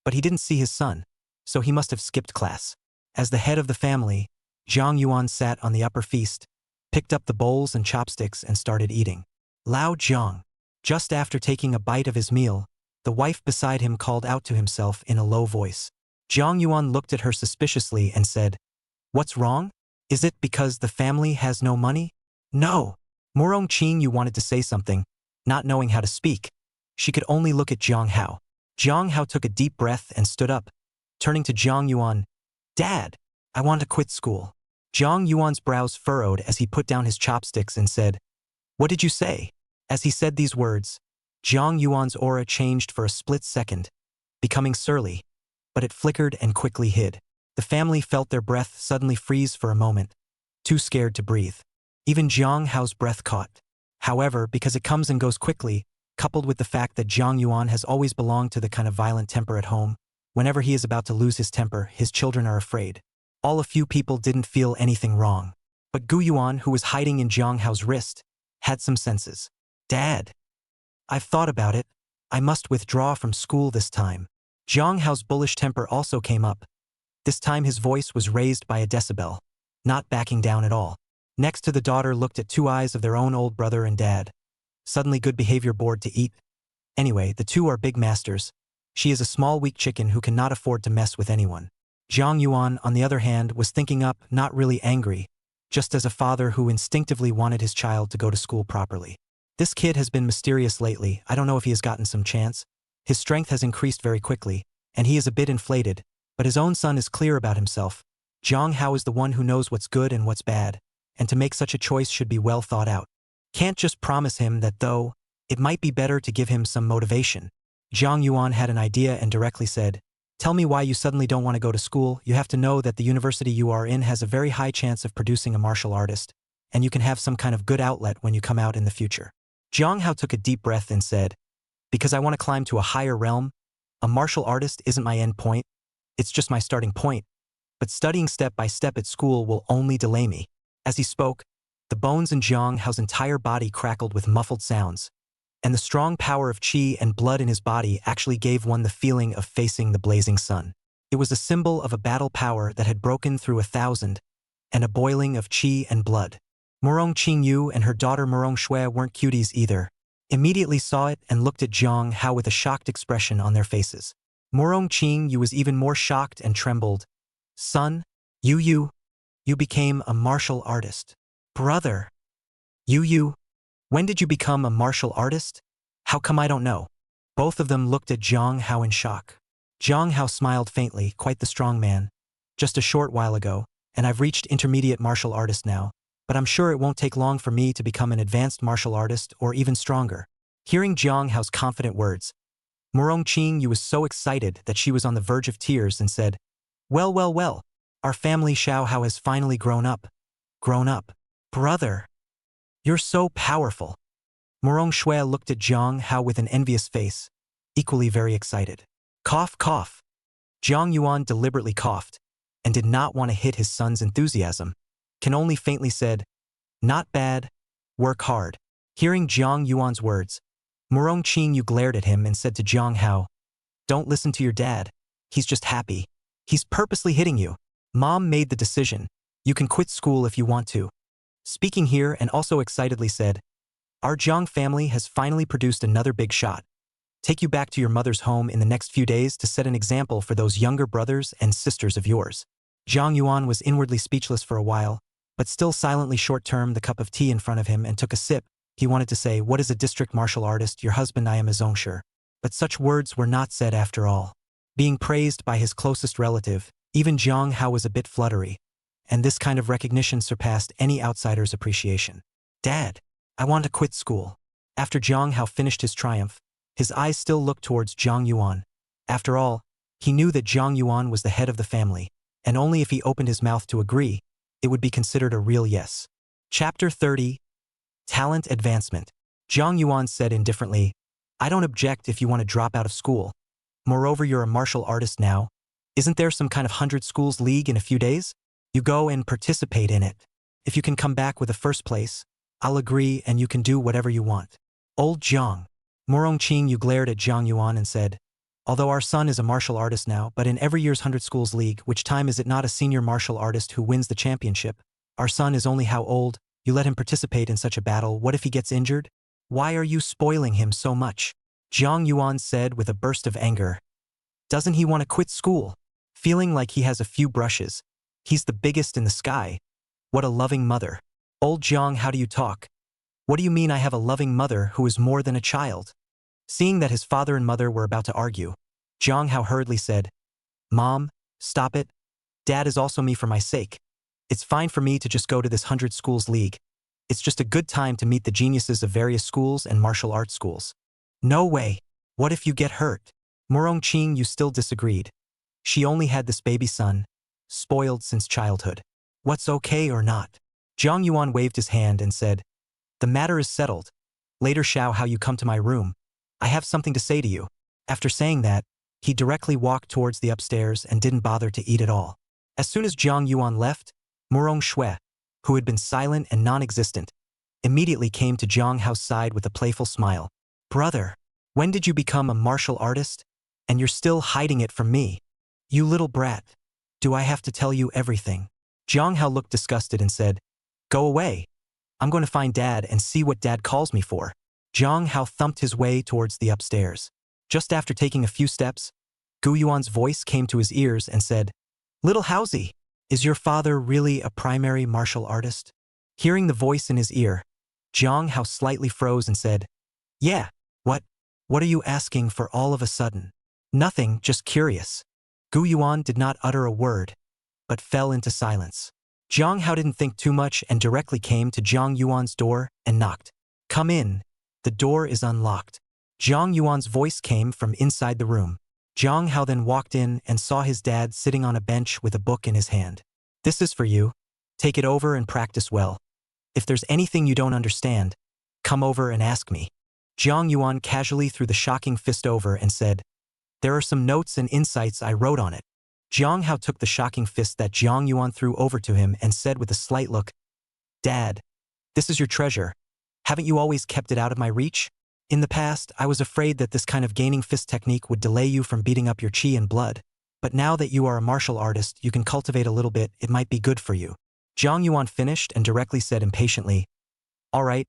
but he didn't see his son, so he must have skipped class. As the head of the family, Jiang Yuan sat on the upper feast, picked up the bowls and chopsticks and started eating. Lao Jiang. Just after taking a bite of his meal, the wife beside him called out to himself in a low voice. Jiang Yuan looked at her suspiciously and said, "What's wrong? Is it because the family has no money?" "No." Murong Qing, you wanted to say something, not knowing how to speak. She could only look at Jiang Hao. Jiang Hao took a deep breath and stood up, turning to Jiang Yuan. "Dad, I want to quit school." Jiang Yuan's brows furrowed as he put down his chopsticks and said, "What did you say?" As he said these words, Jiang Yuan's aura changed for a split second, becoming surly, but it flickered and quickly hid. The family felt their breath suddenly freeze for a moment, too scared to breathe. Even Jiang Hao's breath caught. However, because it comes and goes quickly, coupled with the fact that Jiang Yuan has always belonged to the kind of violent temper at home, whenever he is about to lose his temper, his children are afraid. All a few people didn't feel anything wrong. But Gu Yuan, who was hiding in Jiang Hao's wrist, had some senses. Dad, I've thought about it. I must withdraw from school this time. Jiang Hao's bullish temper also came up. This time his voice was raised by a decibel, not backing down at all. Next to the daughter looked at two eyes of their own old brother and dad. Suddenly good behavior bored to eat. Anyway, the two are big masters. She is a small weak chicken who cannot afford to mess with anyone. Jiang Yuan, on the other hand, was thinking up, not really angry, just as a father who instinctively wanted his child to go to school properly. This kid has been mysterious lately. I don't know if he has gotten some chance. His strength has increased very quickly, and he is a bit inflated, but his own son is clear about himself. Jiang Hao is the one who knows what's good and what's bad, and to make such a choice should be well thought out. Can't just promise him that though, it might be better to give him some motivation. Jiang Yuan had an idea and directly said, "Tell me why you suddenly don't want to go to school. You have to know that the university you are in has a very high chance of producing a martial artist, and you can have some kind of good outlet when you come out in the future." Jiang Hao took a deep breath and said, "Because I want to climb to a higher realm. A martial artist isn't my end point. It's just my starting point. But studying step by step at school will only delay me." As he spoke, the bones in Jiang Hao's entire body crackled with muffled sounds, and the strong power of qi and blood in his body actually gave one the feeling of facing the blazing sun. It was a symbol of a battle power that had broken through 1,000, and a boiling of qi and blood. Murong Qingyu and her daughter Murong Shui weren't cuties either. Immediately saw it and looked at Jiang Hao with a shocked expression on their faces. Murong Qingyu was even more shocked and trembled. "Son, you became a martial artist." "Brother, you, when did you become a martial artist? How come I don't know?" Both of them looked at Jiang Hao in shock. Jiang Hao smiled faintly, quite the strong man. "Just a short while ago, and I've reached intermediate martial artist now, but I'm sure it won't take long for me to become an advanced martial artist or even stronger." Hearing Jiang Hao's confident words, Murong Qingyu was so excited that she was on the verge of tears and said, well, our family Xiao Hao has finally grown up. Grown up. Brother, you're so powerful." Murong Shui looked at Jiang Hao with an envious face, equally very excited. Cough, cough. Jiang Yuan deliberately coughed, and did not want to hit his son's enthusiasm. Can only faintly said, "Not bad, work hard." Hearing Jiang Yuan's words, Murong Qingyu glared at him and said to Jiang Hao, "Don't listen to your dad. He's just happy. He's purposely hitting you. Mom made the decision. You can quit school if you want to." Speaking here and also excitedly said, "Our Jiang family has finally produced another big shot. Take you back to your mother's home in the next few days to set an example for those younger brothers and sisters of yours." Jiang Yuan was inwardly speechless for a while, but still silently short-termed the cup of tea in front of him and took a sip. He wanted to say, "What is a district martial artist? Your husband I am a zongsher." But such words were not said after all. Being praised by his closest relative, even Jiang Hao was a bit fluttery, and this kind of recognition surpassed any outsider's appreciation. "Dad, I want to quit school." After Jiang Hao finished his triumph, his eyes still looked towards Jiang Yuan. After all, he knew that Jiang Yuan was the head of the family, and only if he opened his mouth to agree, it would be considered a real yes. Chapter 30. Talent Advancement. Jiang Yuan said indifferently, "I don't object if you want to drop out of school. Moreover, you're a martial artist now. Isn't there some kind of 100 schools league in a few days? You go and participate in it. If you can come back with a first place, I'll agree and you can do whatever you want." Old Jiang. Murong Qingyu glared at Jiang Yuan and said, "Although our son is a martial artist now, but in every year's 100 schools league, which time is it not a senior martial artist who wins the championship? Our son is only how old? You let him participate in such a battle, what if he gets injured? Why are you spoiling him so much?" Jiang Yuan said with a burst of anger. "Doesn't he want to quit school? Feeling like he has a few brushes. He's the biggest in the sky. What a loving mother." "Old Jiang, how do you talk? What do you mean I have a loving mother who is more than a child?" Seeing that his father and mother were about to argue, Jiang Hao hurriedly said, "Mom, stop it. Dad is also me for my sake. It's fine for me to just go to this 100 schools league. It's just a good time to meet the geniuses of various schools and martial arts schools. No way. What if you get hurt? Murong-ching you still disagreed. She only had this baby son, spoiled since childhood. What's okay or not? Zhang Yuan waved his hand and said, the matter is settled. Later show how you come to my room. I have something to say to you. After saying that, he directly walked towards the upstairs and didn't bother to eat at all. As soon as Zhang Yuan left, Murong Shui, who had been silent and non-existent, immediately came to Zhang Hao's side with a playful smile. Brother, when did you become a martial artist? And you're still hiding it from me. You little brat. Do I have to tell you everything? Zhang Hao looked disgusted and said, go away. I'm going to find Dad and see what Dad calls me for. Zhang Hao thumped his way towards the upstairs. Just after taking a few steps, Gu Yuan's voice came to his ears and said, Little Haozi, is your father really a primary martial artist? Hearing the voice in his ear, Zhang Hao slightly froze and said, yeah, what? What are you asking for all of a sudden? Nothing, just curious. Gu Yuan did not utter a word, but fell into silence. Zhang Hao didn't think too much and directly came to Zhang Yuan's door and knocked. Come in. The door is unlocked. Zhang Yuan's voice came from inside the room. Zhang Hao then walked in and saw his dad sitting on a bench with a book in his hand. This is for you. Take it over and practice well. If there's anything you don't understand, come over and ask me. Zhang Yuan casually threw the shocking fist over and said, there are some notes and insights I wrote on it. Zhang Hao took the shocking fist that Zhang Yuan threw over to him and said with a slight look, Dad, this is your treasure. Haven't you always kept it out of my reach? In the past, I was afraid that this kind of gaining fist technique would delay you from beating up your chi and blood. But now that you are a martial artist, you can cultivate a little bit, it might be good for you. Zhang Yuan finished and directly said impatiently, all right,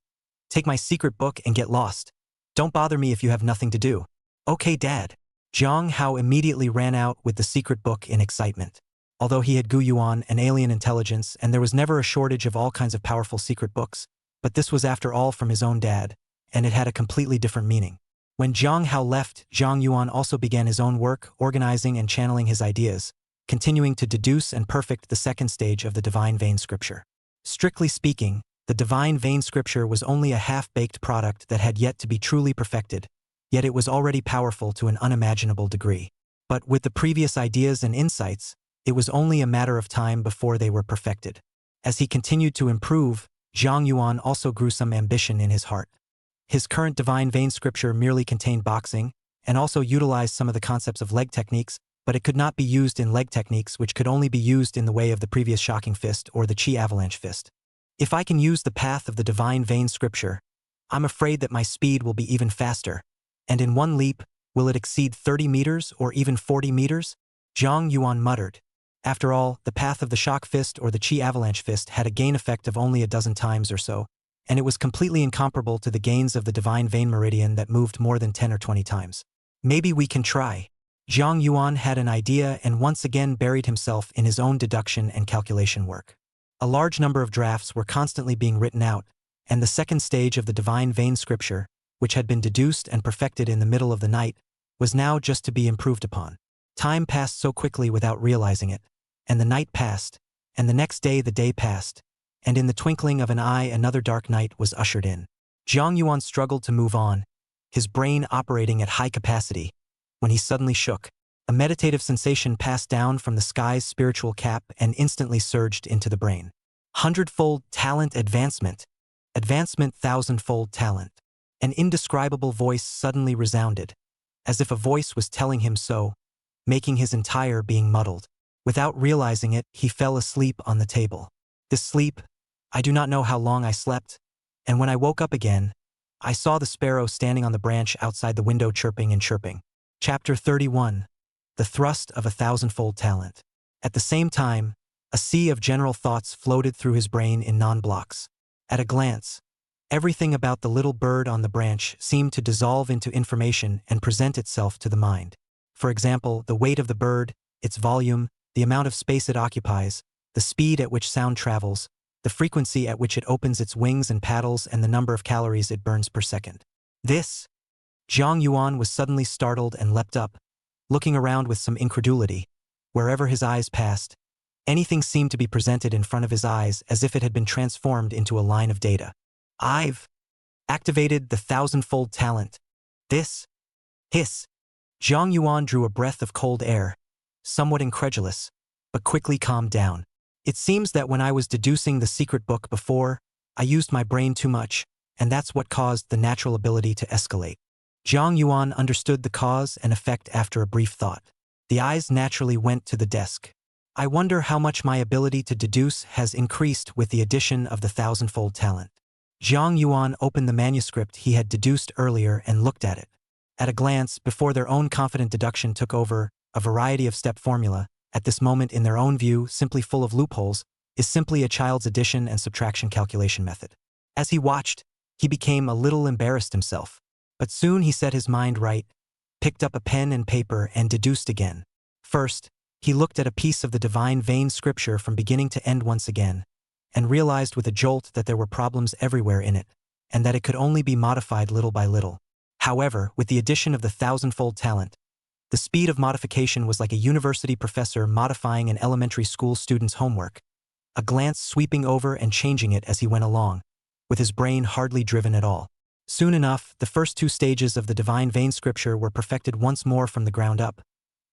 take my secret book and get lost. Don't bother me if you have nothing to do. Okay, Dad. Zhang Hao immediately ran out with the secret book in excitement. Although he had Gu Yuan and alien intelligence and there was never a shortage of all kinds of powerful secret books, but this was after all from his own dad, and it had a completely different meaning. When Zhang Hao left, Zhang Yuan also began his own work, organizing and channeling his ideas, continuing to deduce and perfect the second stage of the Divine Vein Scripture. Strictly speaking, the Divine Vein Scripture was only a half-baked product that had yet to be truly perfected, yet it was already powerful to an unimaginable degree. But with the previous ideas and insights, it was only a matter of time before they were perfected. As he continued to improve, Zhang Yuan also grew some ambition in his heart. His current Divine Vein Scripture merely contained boxing, and also utilized some of the concepts of leg techniques, but it could not be used in leg techniques which could only be used in the way of the previous Shocking Fist or the Chi Avalanche Fist. If I can use the path of the Divine Vein Scripture, I'm afraid that my speed will be even faster, and in one leap, will it exceed 30 meters or even 40 meters? Zhang Yuan muttered. After all, the path of the Shock Fist or the Chi Avalanche Fist had a gain effect of only a dozen times or so, and it was completely incomparable to the gains of the Divine Vein Meridian that moved more than 10 or 20 times. Maybe we can try. Zhang Yuan had an idea and once again buried himself in his own deduction and calculation work. A large number of drafts were constantly being written out, and the second stage of the Divine Vein Scripture, which had been deduced and perfected in the middle of the night, was now just to be improved upon. Time passed so quickly without realizing it, and the night passed, and the next day the day passed, and in the twinkling of an eye another dark night was ushered in. Zhang Yuan struggled to move on, his brain operating at high capacity, when he suddenly shook. A meditative sensation passed down from the sky's spiritual cap and instantly surged into the brain. Hundredfold talent advancement. Advancement thousandfold talent. An indescribable voice suddenly resounded, as if a voice was telling him so, making his entire being muddled. Without realizing it, he fell asleep on the table. This sleep, I do not know how long I slept, and when I woke up again, I saw the sparrow standing on the branch outside the window chirping and chirping. Chapter 31. The Thrust of a Thousandfold Talent. At the same time, a sea of general thoughts floated through his brain in non-blocks. At a glance, everything about the little bird on the branch seemed to dissolve into information and present itself to the mind. For example, the weight of the bird, its volume, the amount of space it occupies, the speed at which sound travels, the frequency at which it opens its wings and paddles, and the number of calories it burns per second. This? Zhang Yuan was suddenly startled and leapt up, looking around with some incredulity. Wherever his eyes passed, Anything seemed to be presented in front of his eyes as if it had been transformed into a line of data. I've activated the thousandfold talent. This. Hiss. Zhang Yuan drew a breath of cold air, somewhat incredulous, but quickly calmed down. It seems that when I was deducing the secret book before, I used my brain too much, and that's what caused the natural ability to escalate. Zhang Yuan understood the cause and effect after a brief thought. The eyes naturally went to the desk. I wonder how much my ability to deduce has increased with the addition of the thousandfold talent. Zhang Yuan opened the manuscript he had deduced earlier and looked at it. At a glance, before their own confident deduction took over, a variety of step formula, at this moment in their own view simply full of loopholes, is simply a child's addition and subtraction calculation method. As he watched, he became a little embarrassed himself. But soon he set his mind right, picked up a pen and paper and deduced again. First, he looked at a piece of the divine vein scripture from beginning to end once again, and realized with a jolt that there were problems everywhere in it, and that it could only be modified little by little. However, with the addition of the thousandfold talent, the speed of modification was like a university professor modifying an elementary school student's homework, a glance sweeping over and changing it as he went along, with his brain hardly driven at all. Soon enough, the first two stages of the divine vein scripture were perfected once more from the ground up,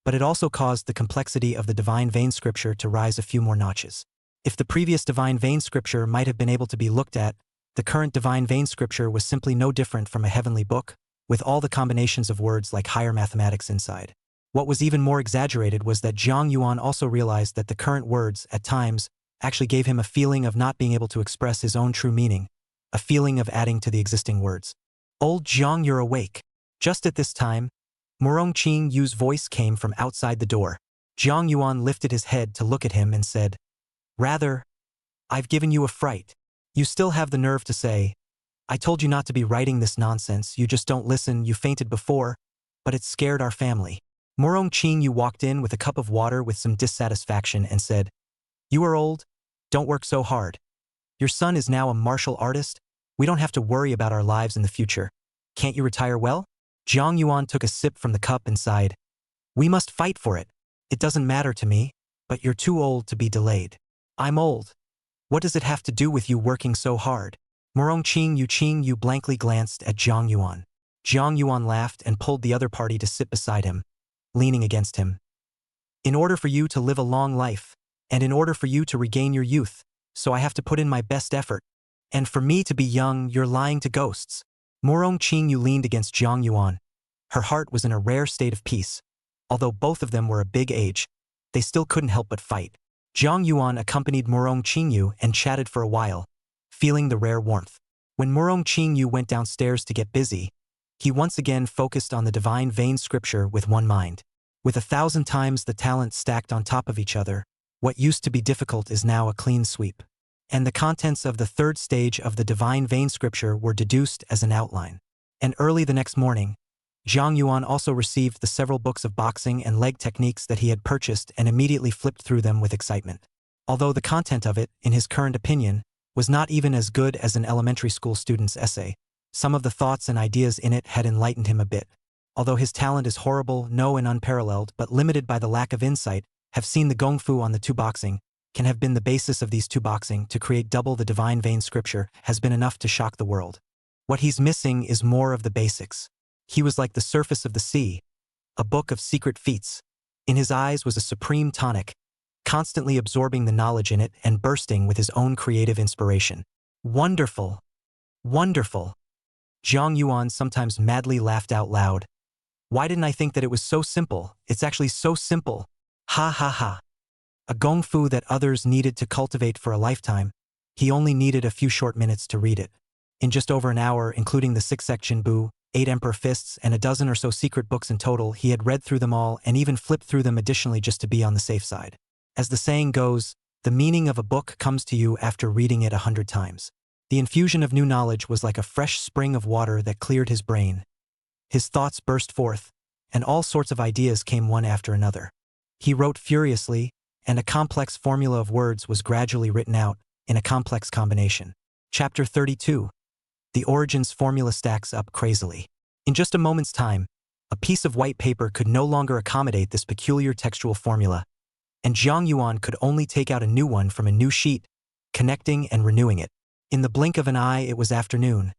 but it also caused the complexity of the divine vein scripture to rise a few more notches. If the previous divine vein scripture might have been able to be looked at, the current divine vein scripture was simply no different from a heavenly book, with all the combinations of words like higher mathematics inside. What was even more exaggerated was that Zhang Yuan also realized that the current words, at times, actually gave him a feeling of not being able to express his own true meaning, a feeling of adding to the existing words. Old Zhang, you're awake. Just at this time, Murong Qing Yu's voice came from outside the door. Zhang Yuan lifted his head to look at him and said, "Rather, I've given you a fright. You still have the nerve to say, I told you not to be writing this nonsense, you just don't listen, you fainted before, but it scared our family." Murong Qing Yu walked in with a cup of water with some dissatisfaction and said, "You are old? Don't work so hard. Your son is now a martial artist. We don't have to worry about our lives in the future. Can't you retire well?" Zhang Yuan took a sip from the cup and sighed. "We must fight for it. It doesn't matter to me, but you're too old to be delayed." "I'm old. What does it have to do with you working so hard?" Murong Qing Yu blankly glanced at Zhang Yuan. Zhang Yuan laughed and pulled the other party to sit beside him, leaning against him. "In order for you to live a long life, and in order for you to regain your youth, so I have to put in my best effort. And for me to be young, you're lying to ghosts." Murong Qing Yu leaned against Zhang Yuan. Her heart was in a rare state of peace. Although both of them were a big age, they still couldn't help but fight. Zhang Yuan accompanied Murong Qing Yu and chatted for a while, feeling the rare warmth. When Murong Qing Yu went downstairs to get busy, he once again focused on the divine vein scripture with one mind. With 1,000 times the talent stacked on top of each other, what used to be difficult is now a clean sweep. And the contents of the third stage of the divine vein scripture were deduced as an outline. And early the next morning, Zhang Yuan also received the several books of boxing and leg techniques that he had purchased and immediately flipped through them with excitement. Although the content of it, in his current opinion, was not even as good as an elementary school student's essay, some of the thoughts and ideas in it had enlightened him a bit. Although his talent is horrible, no and unparalleled, but limited by the lack of insight, have seen the gongfu on the two boxing, can have been the basis of these two boxing to create double the divine vein scripture has been enough to shock the world. What he's missing is more of the basics. He was like the surface of the sea, a book of secret feats. In his eyes was a supreme tonic, constantly absorbing the knowledge in it and bursting with his own creative inspiration. Wonderful! Wonderful! Zhang Yuan sometimes madly laughed out loud. Why didn't I think that it was so simple? It's actually so simple. Ha ha ha. A gongfu that others needed to cultivate for a lifetime. He only needed a few short minutes to read it. In just over an hour, including the 6-section bu, 8 emperor fists, and a dozen or so secret books in total, he had read through them all and even flipped through them additionally just to be on the safe side. As the saying goes, the meaning of a book comes to you after reading it 100 times. The infusion of new knowledge was like a fresh spring of water that cleared his brain. His thoughts burst forth, and all sorts of ideas came one after another. He wrote furiously, and a complex formula of words was gradually written out in a complex combination. Chapter 32. The Origins formula stacks up crazily. In just a moment's time, a piece of white paper could no longer accommodate this peculiar textual formula, and Jiang Yuan could only take out a new one from a new sheet, connecting and renewing it. In the blink of an eye it was afternoon,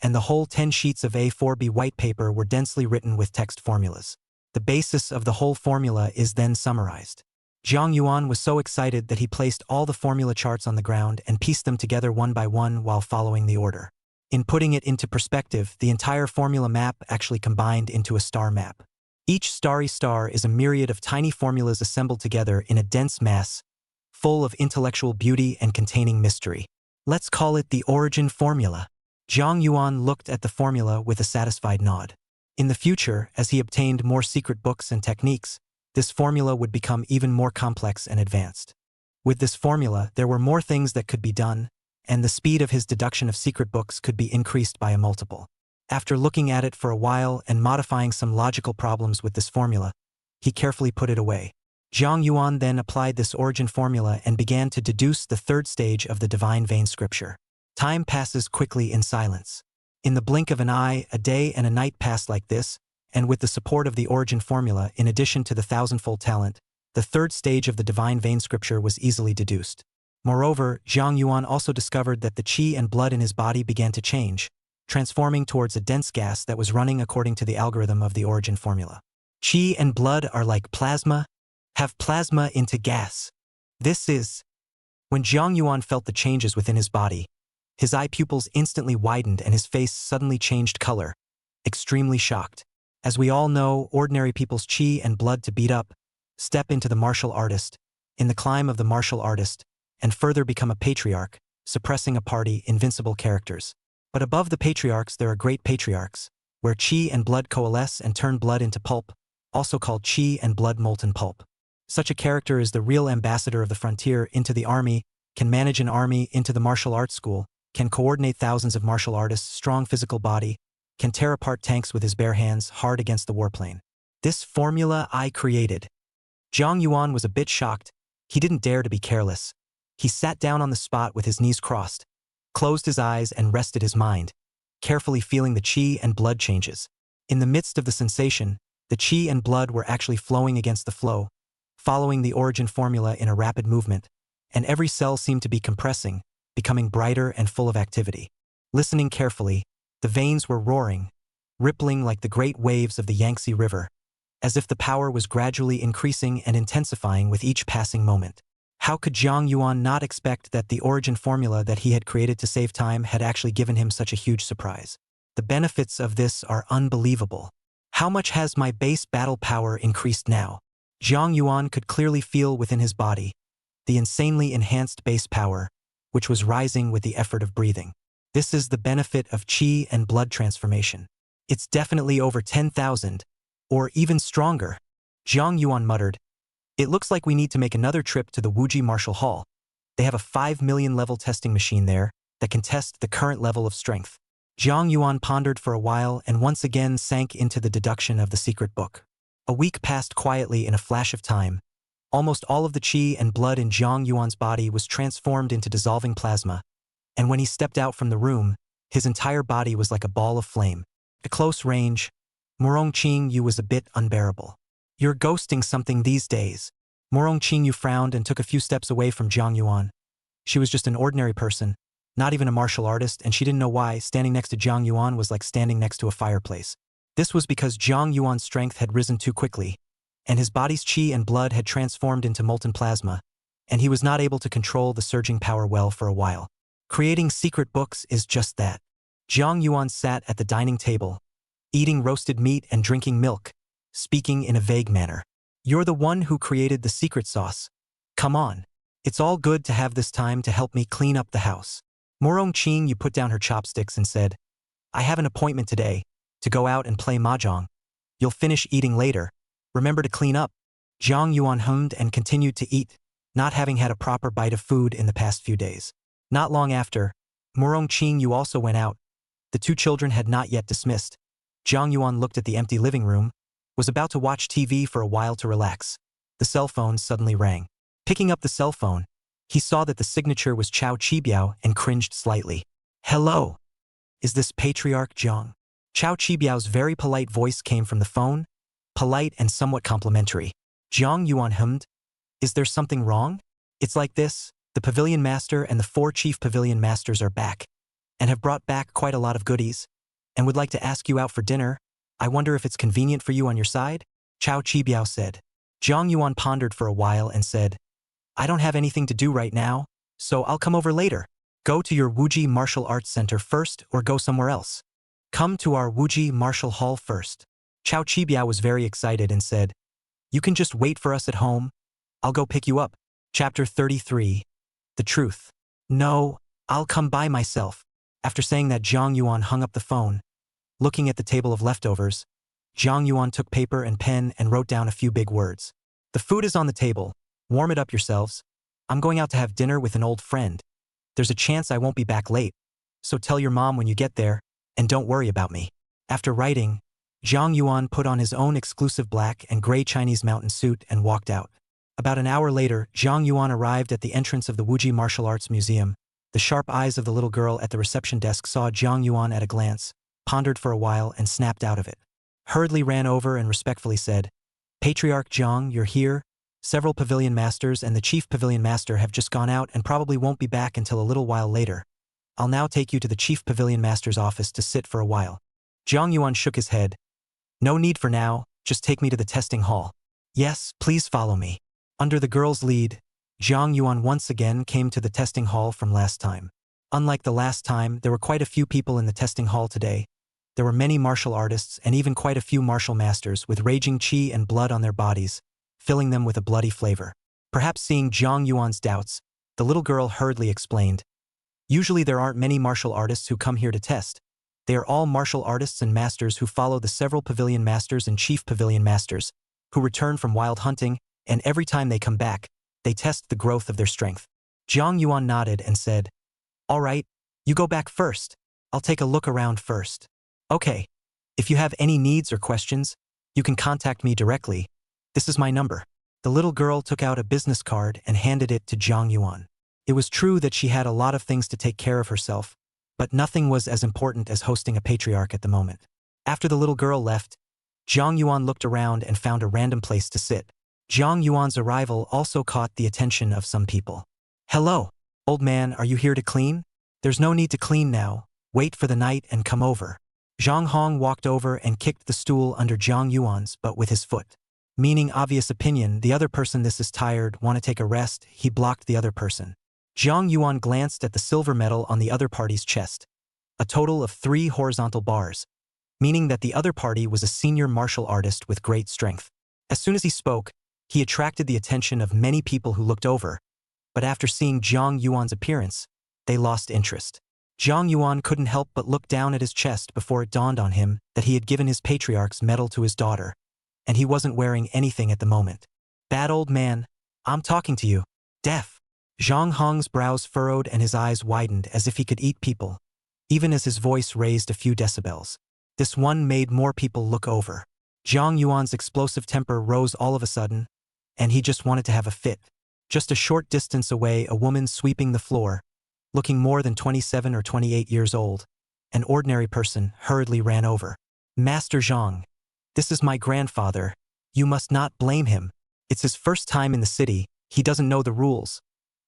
and the whole 10 sheets of A4B white paper were densely written with text formulas. The basis of the whole formula is then summarized. Jiang Yuan was so excited that he placed all the formula charts on the ground and pieced them together one by one while following the order. In putting it into perspective, the entire formula map actually combined into a star map. Each starry star is a myriad of tiny formulas assembled together in a dense mass, full of intellectual beauty and containing mystery. Let's call it the origin formula. Jiang Yuan looked at the formula with a satisfied nod. In the future, as he obtained more secret books and techniques, this formula would become even more complex and advanced. With this formula, there were more things that could be done, and the speed of his deduction of secret books could be increased by a multiple. After looking at it for a while and modifying some logical problems with this formula, he carefully put it away. Jiang Yuan then applied this origin formula and began to deduce the third stage of the divine vein scripture. Time passes quickly in silence. In the blink of an eye, a day and a night passed like this, and with the support of the origin formula, in addition to the thousandfold talent, the third stage of the divine vein scripture was easily deduced. Moreover, Jiang Yuan also discovered that the qi and blood in his body began to change, transforming towards a dense gas that was running according to the algorithm of the origin formula. Qi and blood are like plasma, have plasma into gas. This is... When Jiang Yuan felt the changes within his body, his eye pupils instantly widened and his face suddenly changed color, extremely shocked. As we all know, ordinary people's qi and blood to beat up, step into the martial artist, in the climb of the martial artist, and further become a patriarch, suppressing a party, invincible characters. But above the patriarchs there are great patriarchs, where qi and blood coalesce and turn blood into pulp, also called qi and blood molten pulp. Such a character is the real ambassador of the frontier into the army, can manage an army into the martial arts school, can coordinate thousands of martial artists' strong physical body, can tear apart tanks with his bare hands hard against the warplane. This formula I created. Jiang Yuan was a bit shocked. He didn't dare to be careless. He sat down on the spot with his knees crossed, closed his eyes and rested his mind, carefully feeling the qi and blood changes. In the midst of the sensation, the qi and blood were actually flowing against the flow, following the origin formula in a rapid movement, and every cell seemed to be compressing, becoming brighter and full of activity. Listening carefully, the veins were roaring, rippling like the great waves of the Yangtze River, as if the power was gradually increasing and intensifying with each passing moment. How could Jiang Yuan not expect that the origin formula that he had created to save time had actually given him such a huge surprise? The benefits of this are unbelievable. How much has my base battle power increased now? Jiang Yuan could clearly feel within his body the insanely enhanced base power, which was rising with the effort of breathing. This is the benefit of qi and blood transformation. It's definitely over 10,000, or even stronger. Jiang Yuan muttered, "It looks like we need to make another trip to the Wuji Martial Hall. They have a 5 million level testing machine there that can test the current level of strength." Jiang Yuan pondered for a while and once again sank into the deduction of the secret book. A week passed quietly in a flash of time. Almost all of the qi and blood in Jiang Yuan's body was transformed into dissolving plasma, and when he stepped out from the room, his entire body was like a ball of flame. At close range, Murong Qingyu was a bit unbearable. "You're ghosting something these days." Murong Qingyu frowned and took a few steps away from Jiang Yuan. She was just an ordinary person, not even a martial artist, and she didn't know why standing next to Jiang Yuan was like standing next to a fireplace. This was because Jiang Yuan's strength had risen too quickly, and his body's qi and blood had transformed into molten plasma, and he was not able to control the surging power well for a while. Creating secret books is just that. Jiang Yuan sat at the dining table, eating roasted meat and drinking milk, speaking in a vague manner. "You're the one who created the secret sauce. Come on. It's all good to have this time to help me clean up the house." Murong Qingyu put down her chopsticks and said, "I have an appointment today, to go out and play mahjong. You'll finish eating later. Remember to clean up." Jiang Yuan hummed and continued to eat, not having had a proper bite of food in the past few days. Not long after, Murong Qingyu also went out. The two children had not yet dismissed. Jiang Yuan looked at the empty living room, was about to watch TV for a while to relax. The cell phone suddenly rang. Picking up the cell phone, he saw that the signature was Chao Chibiao and cringed slightly. "Hello. Is this Patriarch Jiang?" Chao Chibiao's very polite voice came from the phone, polite and somewhat complimentary. Jiang Yuan hummed, Is there something wrong? It's like this, the pavilion master and the 4 chief pavilion masters are back, and have brought back quite a lot of goodies, and would like to ask you out for dinner. I wonder if it's convenient for you on your side? Chao Chibiao said. Zhang Yuan pondered for a while and said, I don't have anything to do right now, so I'll come over later. Go to your Wuji Martial Arts Center first or go somewhere else. Come to our Wuji Martial Hall first. Chao Chibiao was very excited and said, You can just wait for us at home. I'll go pick you up. Chapter 33. The Truth. No, I'll come by myself. After saying that, Zhang Yuan hung up the phone. Looking at the table of leftovers, Zhang Yuan took paper and pen and wrote down a few big words. The food is on the table. Warm it up yourselves. I'm going out to have dinner with an old friend. There's a chance I won't be back late, so tell your mom when you get there, and don't worry about me. After writing, Zhang Yuan put on his own exclusive black and gray Chinese mountain suit and walked out. About an hour later, Zhang Yuan arrived at the entrance of the Wuji Martial Arts Museum. The sharp eyes of the little girl at the reception desk saw Zhang Yuan at a glance, pondered for a while, and snapped out of it. Hurriedly ran over and respectfully said, Patriarch Zhang, you're here? Several pavilion masters and the chief pavilion master have just gone out and probably won't be back until a little while later. I'll now take you to the chief pavilion master's office to sit for a while. Zhang Yuan shook his head. No need for now, just take me to the testing hall. Yes, please follow me. Under the girl's lead, Zhang Yuan once again came to the testing hall from last time. Unlike the last time, there were quite a few people in the testing hall today. There were many martial artists and even quite a few martial masters with raging qi and blood on their bodies, filling them with a bloody flavor. Perhaps seeing Zhang Yuan's doubts, the little girl hurriedly explained. Usually there aren't many martial artists who come here to test. They are all martial artists and masters who follow the several pavilion masters and chief pavilion masters, who return from wild hunting, and every time they come back, they test the growth of their strength. Zhang Yuan nodded and said, All right, you go back first. I'll take a look around first. Okay. If you have any needs or questions, you can contact me directly. This is my number. The little girl took out a business card and handed it to Zhang Yuan. It was true that she had a lot of things to take care of herself, but nothing was as important as hosting a patriarch at the moment. After the little girl left, Zhang Yuan looked around and found a random place to sit. Zhang Yuan's arrival also caught the attention of some people. Hello, old man, are you here to clean? There's no need to clean now. Wait for the night and come over. Zhang Hong walked over and kicked the stool under Zhang Yuan's, but with his foot. Meaning obvious opinion, the other person, this is tired, want to take a rest, he blocked the other person. Zhang Yuan glanced at the silver medal on the other party's chest. A total of 3 horizontal bars, meaning that the other party was a senior martial artist with great strength. As soon as he spoke, he attracted the attention of many people who looked over, but after seeing Zhang Yuan's appearance, they lost interest. Zhang Yuan couldn't help but look down at his chest before it dawned on him that he had given his patriarch's medal to his daughter, and he wasn't wearing anything at the moment. Bad old man, I'm talking to you. Deaf. Zhang Hong's brows furrowed and his eyes widened as if he could eat people, even as his voice raised a few decibels. This one made more people look over. Zhang Yuan's explosive temper rose all of a sudden, and he just wanted to have a fit. Just a short distance away, a woman sweeping the floor, looking more than 27 or 28 years old, an ordinary person, hurriedly ran over. Master Zhang, this is my grandfather. You must not blame him. It's his first time in the city. He doesn't know the rules.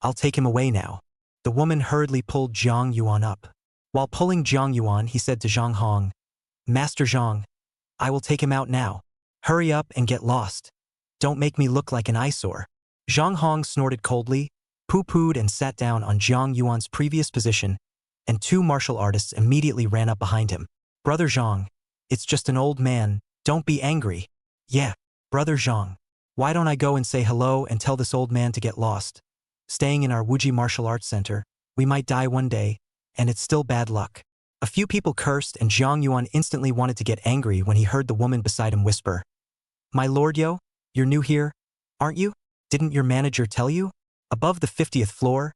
I'll take him away now. The woman hurriedly pulled Zhang Yuan up. While pulling Zhang Yuan, he said to Zhang Hong, Master Zhang, I will take him out now. Hurry up and get lost. Don't make me look like an eyesore. Zhang Hong snorted coldly, pooh-poohed and sat down on Zhang Yuan's previous position, and 2 martial artists immediately ran up behind him. Brother Zhang, it's just an old man, don't be angry. Yeah, Brother Zhang, why don't I go and say hello and tell this old man to get lost? Staying in our Wuji Martial Arts Center, we might die one day, and it's still bad luck. A few people cursed and Zhang Yuan instantly wanted to get angry when he heard the woman beside him whisper, My lord yo, you're new here, aren't you? Didn't your manager tell you? Above the 50th floor,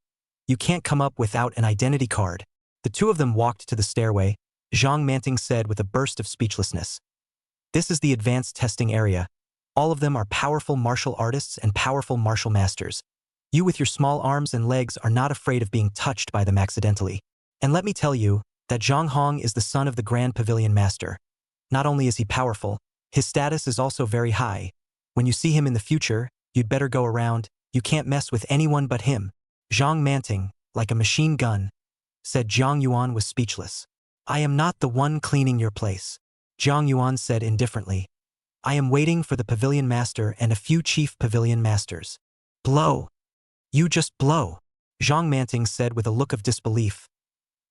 you can't come up without an identity card. The 2 of them walked to the stairway. Zhang Manting said with a burst of speechlessness. This is the advanced testing area. All of them are powerful martial artists and powerful martial masters. You with your small arms and legs are not afraid of being touched by them accidentally. And let me tell you that Zhang Hong is the son of the Grand Pavilion Master. Not only is he powerful, his status is also very high. When you see him in the future, you'd better go around, You can't mess with anyone but him. Zhang Manting, like a machine gun, said. Zhang Yuan was speechless. I am not the one cleaning your place, Zhang Yuan said indifferently. I am waiting for the pavilion master and a few chief pavilion masters. Blow. You just blow, Zhang Manting said with a look of disbelief.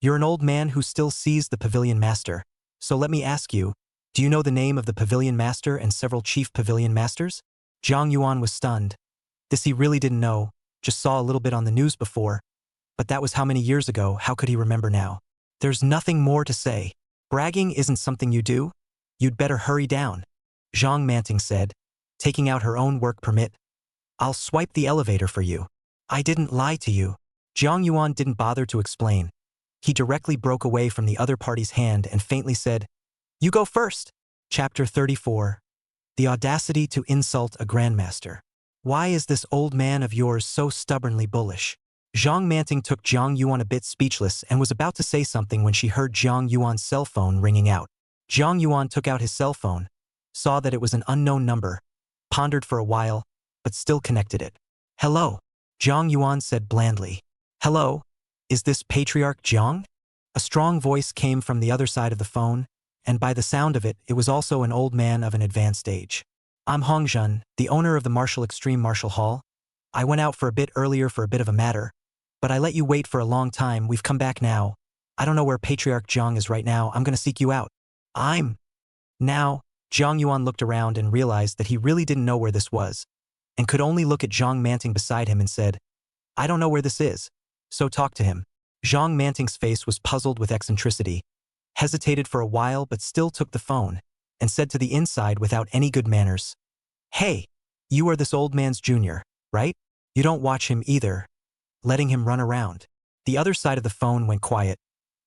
You're an old man who still sees the pavilion master, so let me ask you, do you know the name of the pavilion master and several chief pavilion masters? Zhang Yuan was stunned. This he really didn't know, just saw a little bit on the news before. But that was how many years ago, how could he remember now? There's nothing more to say. Bragging isn't something you do. You'd better hurry down, Zhang Manting said, taking out her own work permit. I'll swipe the elevator for you. I didn't lie to you. Zhang Yuan didn't bother to explain. He directly broke away from the other party's hand and faintly said, You go first. Chapter 34. The audacity to insult a grandmaster. Why is this old man of yours so stubbornly bullish? Zhang Manting took Zhang Yuan a bit speechless and was about to say something when she heard Zhang Yuan's cell phone ringing out. Zhang Yuan took out his cell phone, saw that it was an unknown number, pondered for a while, but still connected it. Hello, Zhang Yuan said blandly. Hello, is this Patriarch Zhang? A strong voice came from the other side of the phone, and by the sound of it, it was also an old man of an advanced age. I'm Hongzhen, the owner of the Martial Extreme Martial Hall. I went out for a bit earlier for a bit of a matter, but I let you wait for a long time. We've come back now. I don't know where Patriarch Zhang is right now. I'm gonna seek you out. Now, Zhang Yuan looked around and realized that he really didn't know where this was, and could only look at Zhang Manting beside him and said, I don't know where this is, so talk to him. Zhang Manting's face was puzzled with eccentricity, hesitated for a while but still took the phone, and said to the inside without any good manners, Hey, you are this old man's junior, right? You don't watch him either, letting him run around. The other side of the phone went quiet,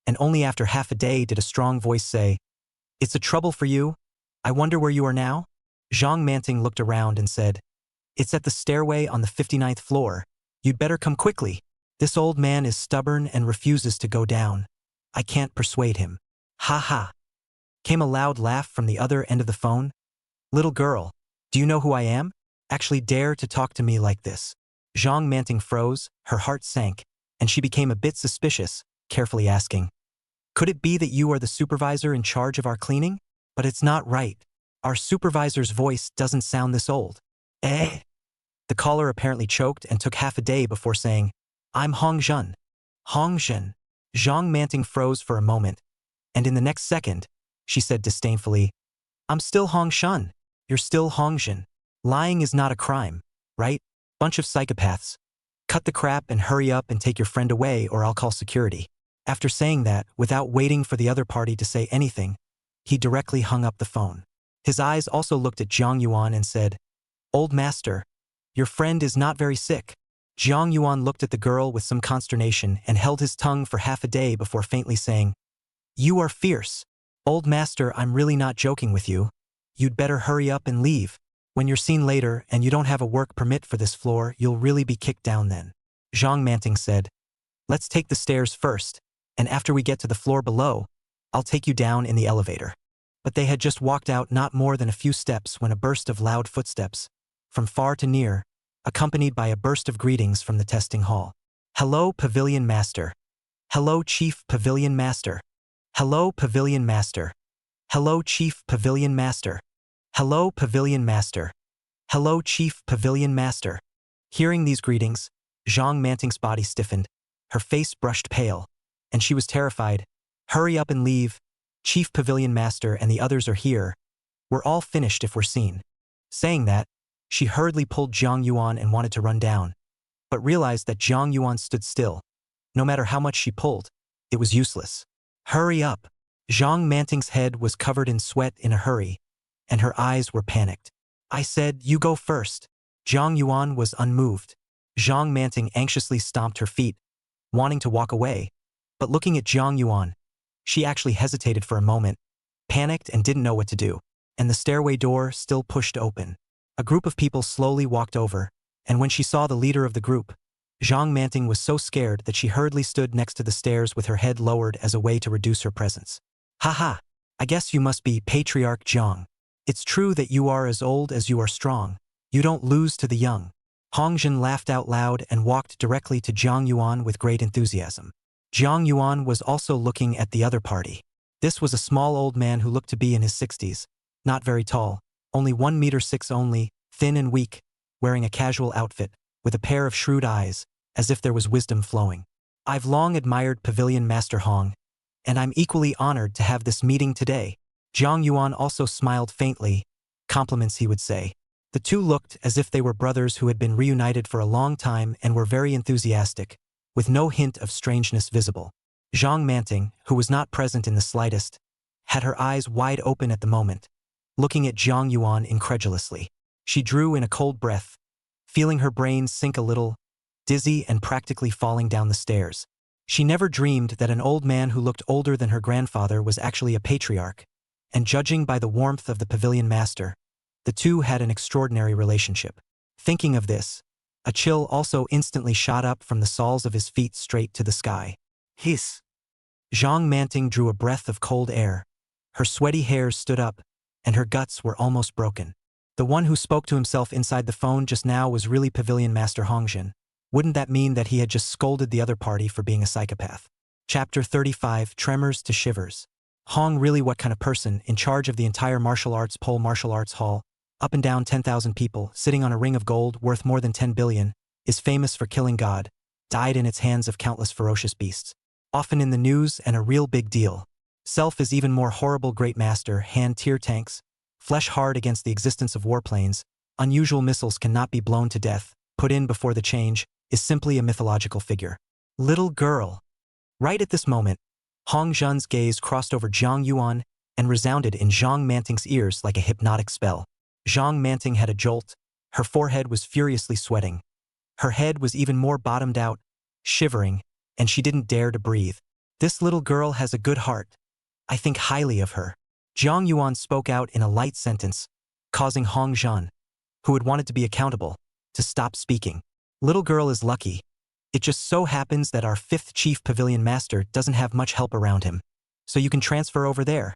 and only after half a day did a strong voice say, It's a trouble for you? I wonder where you are now? Zhang Manting looked around and said, It's at the stairway on the 59th floor. You'd better come quickly. This old man is stubborn and refuses to go down. I can't persuade him. Ha ha. Came a loud laugh from the other end of the phone. Little girl, do you know who I am? Actually dare to talk to me like this? Zhang Manting froze, her heart sank, and she became a bit suspicious, carefully asking, Could it be that you are the supervisor in charge of our cleaning? But it's not right. Our supervisor's voice doesn't sound this old. Eh? The caller apparently choked and took half a day before saying, I'm Hongzhen. Hongzhen. Zhang Manting froze for a moment, and in the next second, she said disdainfully, I'm still Hongzhen. You're still Hongzhen. Lying is not a crime, right? Bunch of psychopaths. Cut the crap and hurry up and take your friend away or I'll call security. After saying that, without waiting for the other party to say anything, he directly hung up the phone. His eyes also looked at Zhang Yuan and said, Old master, your friend is not very sick. Zhang Yuan looked at the girl with some consternation and held his tongue for half a day before faintly saying, You are fierce. Old master, I'm really not joking with you. You'd better hurry up and leave. When you're seen later and you don't have a work permit for this floor, you'll really be kicked down then. Zhang Manting said, Let's take the stairs first, and after we get to the floor below, I'll take you down in the elevator. But they had just walked out not more than a few steps when a burst of loud footsteps, from far to near, accompanied by a burst of greetings from the testing hall. Hello, Pavilion Master. Hello, Chief Pavilion Master. Hello, Pavilion Master. Hello, Chief Pavilion Master. Hello, Pavilion Master. Hello, Chief Pavilion Master. Hearing these greetings, Zhang Manting's body stiffened, her face brushed pale, and she was terrified. Hurry up and leave. Chief Pavilion Master and the others are here. We're all finished if we're seen. Saying that, she hurriedly pulled Zhang Yuan and wanted to run down, but realized that Zhang Yuan stood still. No matter how much she pulled, it was useless. Hurry up. Zhang Manting's head was covered in sweat in a hurry, and her eyes were panicked. I said, you go first. Zhang Yuan was unmoved. Zhang Manting anxiously stomped her feet, wanting to walk away, but looking at Zhang Yuan, she actually hesitated for a moment, panicked and didn't know what to do, and the stairway door still pushed open. A group of people slowly walked over, and when she saw the leader of the group, Zhang Manting was so scared that she hurriedly stood next to the stairs with her head lowered as a way to reduce her presence. Haha, I guess you must be Patriarch Zhang. It's true that you are as old as you are strong. You don't lose to the young. Hong Jin laughed out loud and walked directly to Jiang Yuan with great enthusiasm. Jiang Yuan was also looking at the other party. This was a small old man who looked to be in his 60s, not very tall, only 1 meter 6 only, thin and weak, wearing a casual outfit, with a pair of shrewd eyes, as if there was wisdom flowing. I've long admired Pavilion Master Hong, and I'm equally honored to have this meeting today. Jiang Yuan also smiled faintly, compliments he would say. The two looked as if they were brothers who had been reunited for a long time and were very enthusiastic, with no hint of strangeness visible. Zhang Manting, who was not present in the slightest, had her eyes wide open at the moment, looking at Jiang Yuan incredulously. She drew in a cold breath, feeling her brain sink a little, dizzy and practically falling down the stairs. She never dreamed that an old man who looked older than her grandfather was actually a patriarch, and judging by the warmth of the pavilion master, the two had an extraordinary relationship. Thinking of this, a chill also instantly shot up from the soles of his feet straight to the sky. Hiss! Zhang Manting drew a breath of cold air. Her sweaty hairs stood up, and her guts were almost broken. The one who spoke to himself inside the phone just now was really Pavilion Master Hongjin. Wouldn't that mean that he had just scolded the other party for being a psychopath? Chapter 35, Tremors to Shivers. Hong really what kind of person, in charge of the entire martial arts hall, up and down 10,000 people, sitting on a ring of gold worth more than 10 billion, is famous for killing God, died in its hands of countless ferocious beasts. Often in the news and a real big deal. Self is even more horrible great master, hand tier tanks, flesh hard against the existence of warplanes, unusual missiles cannot be blown to death, put in before the change, is simply a mythological figure. Little girl. Right at this moment, Hong Jun's gaze crossed over Jiang Yuan and resounded in Zhang Manting's ears like a hypnotic spell. Zhang Manting had a jolt, her forehead was furiously sweating. Her head was even more bottomed out, shivering, and she didn't dare to breathe. This little girl has a good heart. I think highly of her. Jiang Yuan spoke out in a light sentence, causing Hong Jun, who had wanted to be accountable, to stop speaking. Little girl is lucky. It just so happens that our 5th chief pavilion master doesn't have much help around him. So you can transfer over there.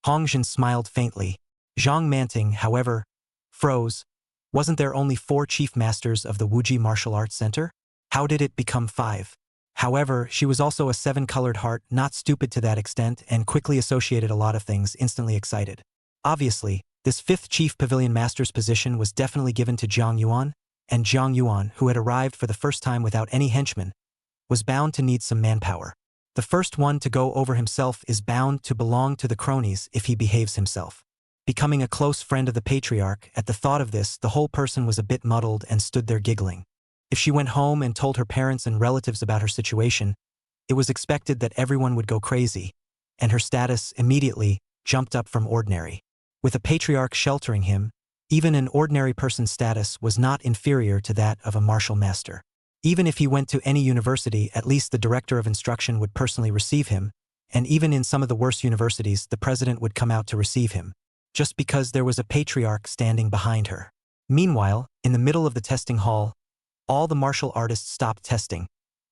Hong Jun smiled faintly. Zhang Manting, however, froze. Wasn't there only 4 chief masters of the Wuji Martial Arts Center? How did it become 5? However, she was also a 7-colored heart, not stupid to that extent, and quickly associated a lot of things, instantly excited. Obviously, this 5th chief pavilion master's position was definitely given to Jiang Yuan, and Jiang Yuan, who had arrived for the first time without any henchmen, was bound to need some manpower. The first one to go over himself is bound to belong to the cronies if he behaves himself. Becoming a close friend of the patriarch, at the thought of this, the whole person was a bit muddled and stood there giggling. If she went home and told her parents and relatives about her situation, it was expected that everyone would go crazy, and her status immediately jumped up from ordinary. With a patriarch sheltering him, even an ordinary person's status was not inferior to that of a martial master. Even if he went to any university, at least the director of instruction would personally receive him, and even in some of the worst universities, the president would come out to receive him, just because there was a patriarch standing behind her. Meanwhile, in the middle of the testing hall, all the martial artists stopped testing,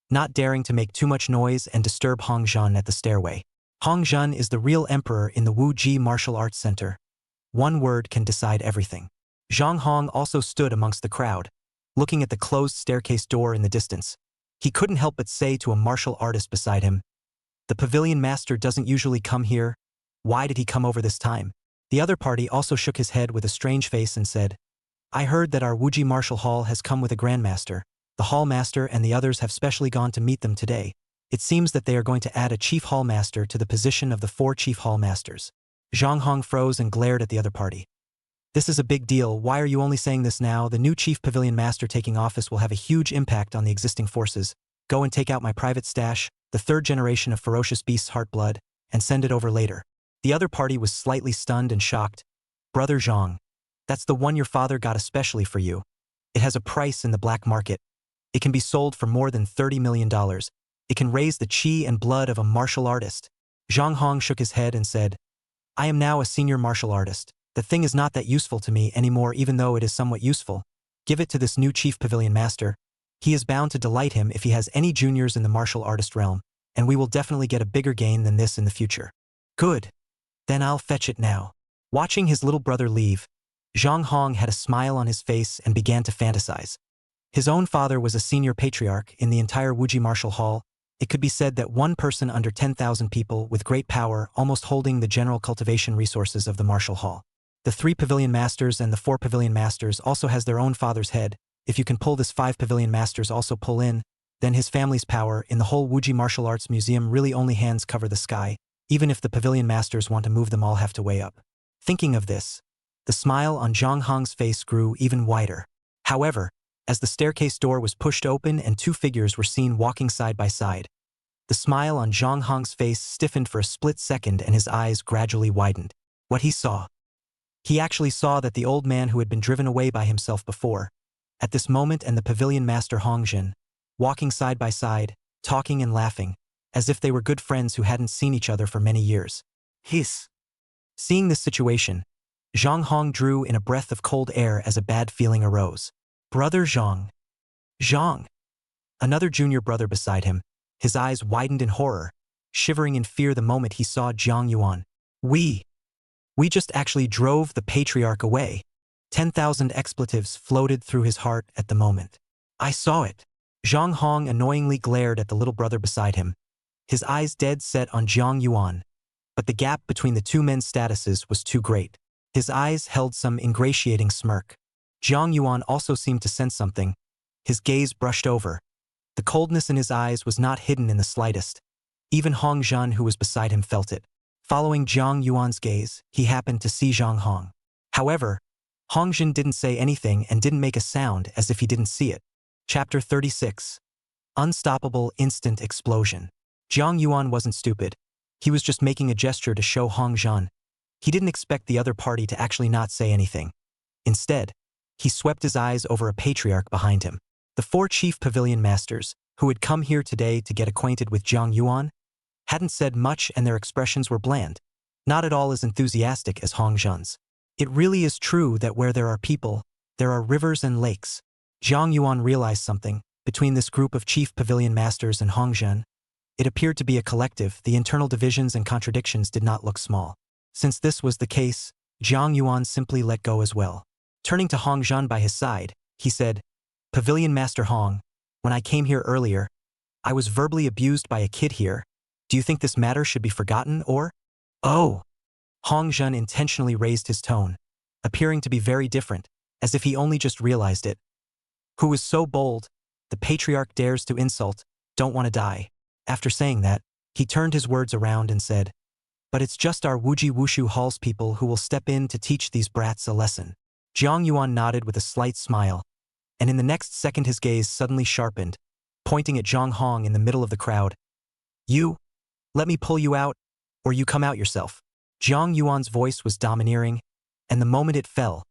not daring to make too much noise and disturb Hong Jun at the stairway. Hong Jun is the real emperor in the Wu Ji Martial Arts Center. One word can decide everything. Zhang Hong also stood amongst the crowd, looking at the closed staircase door in the distance. He couldn't help but say to a martial artist beside him, "The pavilion master doesn't usually come here. Why did he come over this time?" The other party also shook his head with a strange face and said, "I heard that our Wuji Martial Hall has come with a grandmaster. The hall master and the others have specially gone to meet them today. It seems that they are going to add a chief hall master to the position of the 4 chief hall masters." Zhang Hong froze and glared at the other party. "This is a big deal. Why are you only saying this now? The new chief pavilion master taking office will have a huge impact on the existing forces. Go and take out my private stash, the 3rd generation of ferocious beasts Heartblood, and send it over later." The other party was slightly stunned and shocked. "Brother Zhang, that's the one your father got especially for you. It has a price in the black market. It can be sold for more than $30 million. It can raise the chi and blood of a martial artist." Zhang Hong shook his head and said, "I am now a senior martial artist. The thing is not that useful to me anymore, even though it is somewhat useful. Give it to this new chief pavilion master. He is bound to delight him if he has any juniors in the martial artist realm, and we will definitely get a bigger gain than this in the future." "Good. Then I'll fetch it now." Watching his little brother leave, Zhang Hong had a smile on his face and began to fantasize. His own father was a senior patriarch in the entire Wuji martial hall. It could be said that one person under 10,000 people with great power almost holding the general cultivation resources of the martial hall. The 3 pavilion masters and the 4 pavilion masters also has their own father's head. If you can pull this 5 pavilion masters also pull in, then his family's power in the whole Wuji Martial Arts Museum really only hands cover the sky. Even if the pavilion masters want to move them all have to weigh up. Thinking of this, the smile on Zhang Hong's face grew even wider. However, as the staircase door was pushed open and 2 figures were seen walking side by side, the smile on Zhang Hong's face stiffened for a split second and his eyes gradually widened. What he saw? He actually saw that the old man who had been driven away by himself before, at this moment, and the pavilion master Hongjin, walking side by side, talking and laughing, as if they were good friends who hadn't seen each other for many years. Hiss. Seeing this situation, Zhang Hong drew in a breath of cold air as a bad feeling arose. Brother Zhang. Zhang. Another junior brother beside him, his eyes widened in horror, shivering in fear the moment he saw Jiang Yuan. We just actually drove the patriarch away. 10,000 expletives floated through his heart at the moment. I saw it. Zhang Hong annoyingly glared at the little brother beside him, his eyes dead set on Jiang Yuan. But the gap between the 2 men's statuses was too great. His eyes held some ingratiating smirk. Jiang Yuan also seemed to sense something. His gaze brushed over. The coldness in his eyes was not hidden in the slightest. Even Hong Zhan, who was beside him, felt it. Following Jiang Yuan's gaze, he happened to see Zhang Hong. However, Hong Zhan didn't say anything and didn't make a sound as if he didn't see it. Chapter 36. Unstoppable Instant Explosion. Jiang Yuan wasn't stupid. He was just making a gesture to show Hong Zhan. He didn't expect the other party to actually not say anything. Instead, he swept his eyes over a patriarch behind him. The 4 chief pavilion masters, who had come here today to get acquainted with Jiang Yuan, hadn't said much and their expressions were bland, not at all as enthusiastic as Hong Zhan's. It really is true that where there are people, there are rivers and lakes. Jiang Yuan realized something. Between this group of chief pavilion masters and Hong Zhan, it appeared to be a collective. The internal divisions and contradictions did not look small. Since this was the case, Jiang Yuan simply let go as well. Turning to Hong Zhan by his side, he said, Pavilion Master Hong, when I came here earlier, I was verbally abused by a kid here. Do you think this matter should be forgotten or? Oh! Hong Zhan intentionally raised his tone, appearing to be very different, as if he only just realized it. Who is so bold? The patriarch dares to insult, don't want to die. After saying that, he turned his words around and said, but it's just our Wuji Wushu Hall's people who will step in to teach these brats a lesson. Jiang Yuan nodded with a slight smile, and in the next second his gaze suddenly sharpened, pointing at Zhang Hong in the middle of the crowd. You? Let me pull you out, or you come out yourself. Jiang Yuan's voice was domineering, and the moment it fell,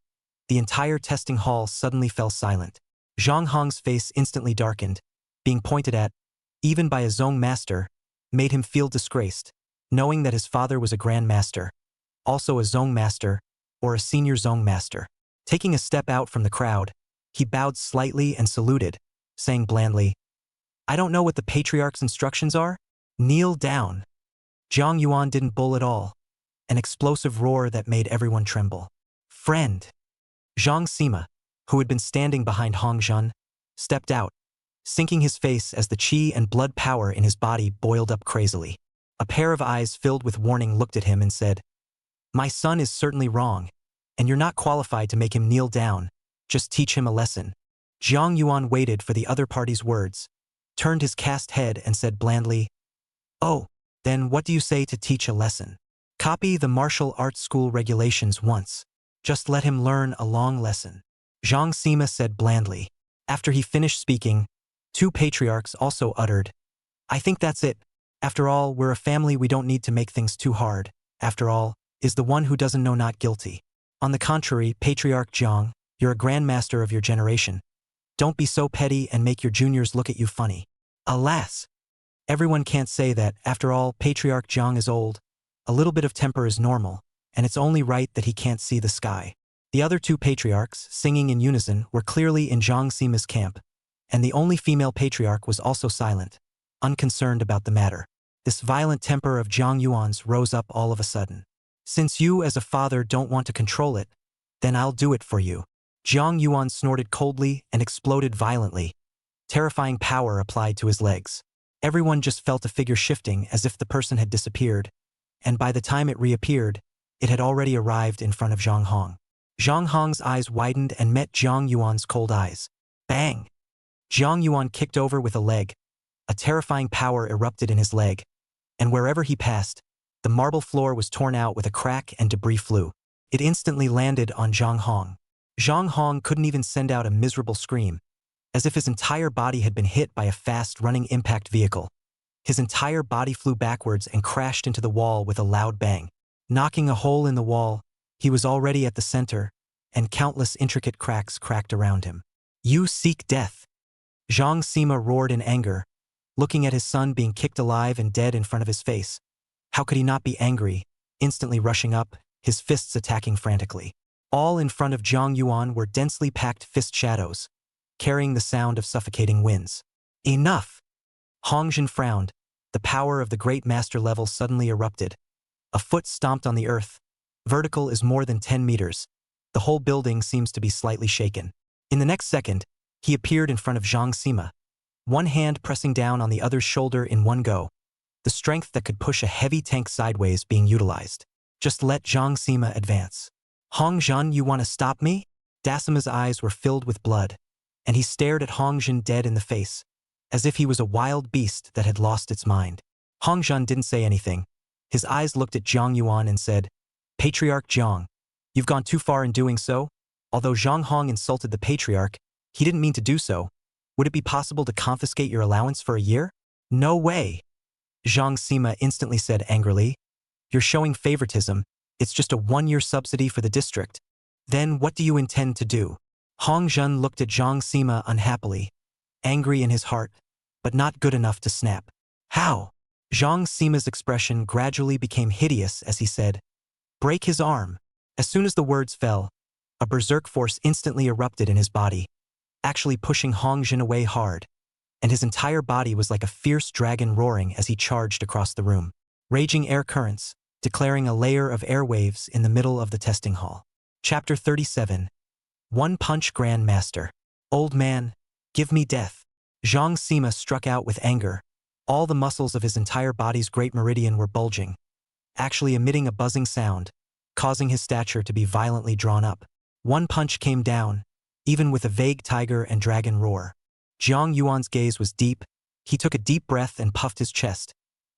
the entire testing hall suddenly fell silent. Zhang Hong's face instantly darkened. Being pointed at, even by a Zong master, made him feel disgraced, knowing that his father was a Grand Master, also a Zong master, or a senior Zong master. Taking a step out from the crowd, he bowed slightly and saluted, saying blandly, I don't know what the patriarch's instructions are. Kneel down. Jiang Yuan didn't bull at all. An explosive roar that made everyone tremble. Friend. Zhang Sima, who had been standing behind Hong Zhan, stepped out, sinking his face as the qi and blood power in his body boiled up crazily. A pair of eyes filled with warning looked at him and said, My son is certainly wrong, and you're not qualified to make him kneel down. Just teach him a lesson. Jiang Yuan waited for the other party's words, turned his cast head and said blandly, Oh, then what do you say to teach a lesson? Copy the martial arts school regulations once. Just let him learn a long lesson. Zhang Sima said blandly. After he finished speaking, 2 patriarchs also uttered, I think that's it. After all, we're a family, we don't need to make things too hard. After all, is the one who doesn't know not guilty. On the contrary, Patriarch Jiang, you're a grandmaster of your generation. Don't be so petty and make your juniors look at you funny. Alas! Everyone can't say that. After all, Patriarch Jiang is old. A little bit of temper is normal, and it's only right that he can't see the sky. The other 2 patriarchs, singing in unison, were clearly in Zhang Sima's camp, and the only female patriarch was also silent, unconcerned about the matter. This violent temper of Jiang Yuan's rose up all of a sudden. Since you as a father don't want to control it, then I'll do it for you. Jiang Yuan snorted coldly and exploded violently. Terrifying power applied to his legs. Everyone just felt a figure shifting as if the person had disappeared, and by the time it reappeared, it had already arrived in front of Zhang Hong. Zhang Hong's eyes widened and met Jiang Yuan's cold eyes. Bang! Jiang Yuan kicked over with a leg. A terrifying power erupted in his leg, and wherever he passed, the marble floor was torn out with a crack and debris flew. It instantly landed on Zhang Hong. Zhang Hong couldn't even send out a miserable scream, as if his entire body had been hit by a fast-running impact vehicle. His entire body flew backwards and crashed into the wall with a loud bang. Knocking a hole in the wall, he was already at the center, and countless intricate cracks cracked around him. "You seek death!" Zhang Sima roared in anger, looking at his son being kicked alive and dead in front of his face. How could he not be angry, instantly rushing up, his fists attacking frantically. All in front of Jiang Yuan were densely packed fist shadows, carrying the sound of suffocating winds. Enough! Hongjin frowned. The power of the great master level suddenly erupted. A foot stomped on the earth. Vertical is more than 10 meters. The whole building seems to be slightly shaken. In the next second, he appeared in front of Zhang Sima, one hand pressing down on the other's shoulder in one go. The strength that could push a heavy tank sideways being utilized. Just let Zhang Sima advance. Hongjin, you want to stop me? Dasima's eyes were filled with blood, and he stared at Hongjin dead in the face, as if he was a wild beast that had lost its mind. Hongjin didn't say anything. His eyes looked at Jiang Yuan and said, "Patriarch Jiang, you've gone too far in doing so." Although Zhang Hong insulted the patriarch, he didn't mean to do so. Would it be possible to confiscate your allowance for a year? No way. Zhang Sima instantly said angrily. You're showing favoritism. It's just a 1-year subsidy for the district. Then what do you intend to do? Hongjin looked at Zhang Sima unhappily, angry in his heart, but not good enough to snap. How? Zhang Sima's expression gradually became hideous as he said, "Break his arm." As soon as the words fell, a berserk force instantly erupted in his body, actually pushing Hongjin away hard, and his entire body was like a fierce dragon roaring as he charged across the room. Raging air currents, declaring a layer of airwaves in the middle of the testing hall. Chapter 37. One Punch Grand Master. Old man, give me death. Zhang Sima struck out with anger. All the muscles of his entire body's great meridian were bulging, actually emitting a buzzing sound, causing his stature to be violently drawn up. One punch came down, even with a vague tiger and dragon roar. Jiang Yuan's gaze was deep. He took a deep breath and puffed his chest,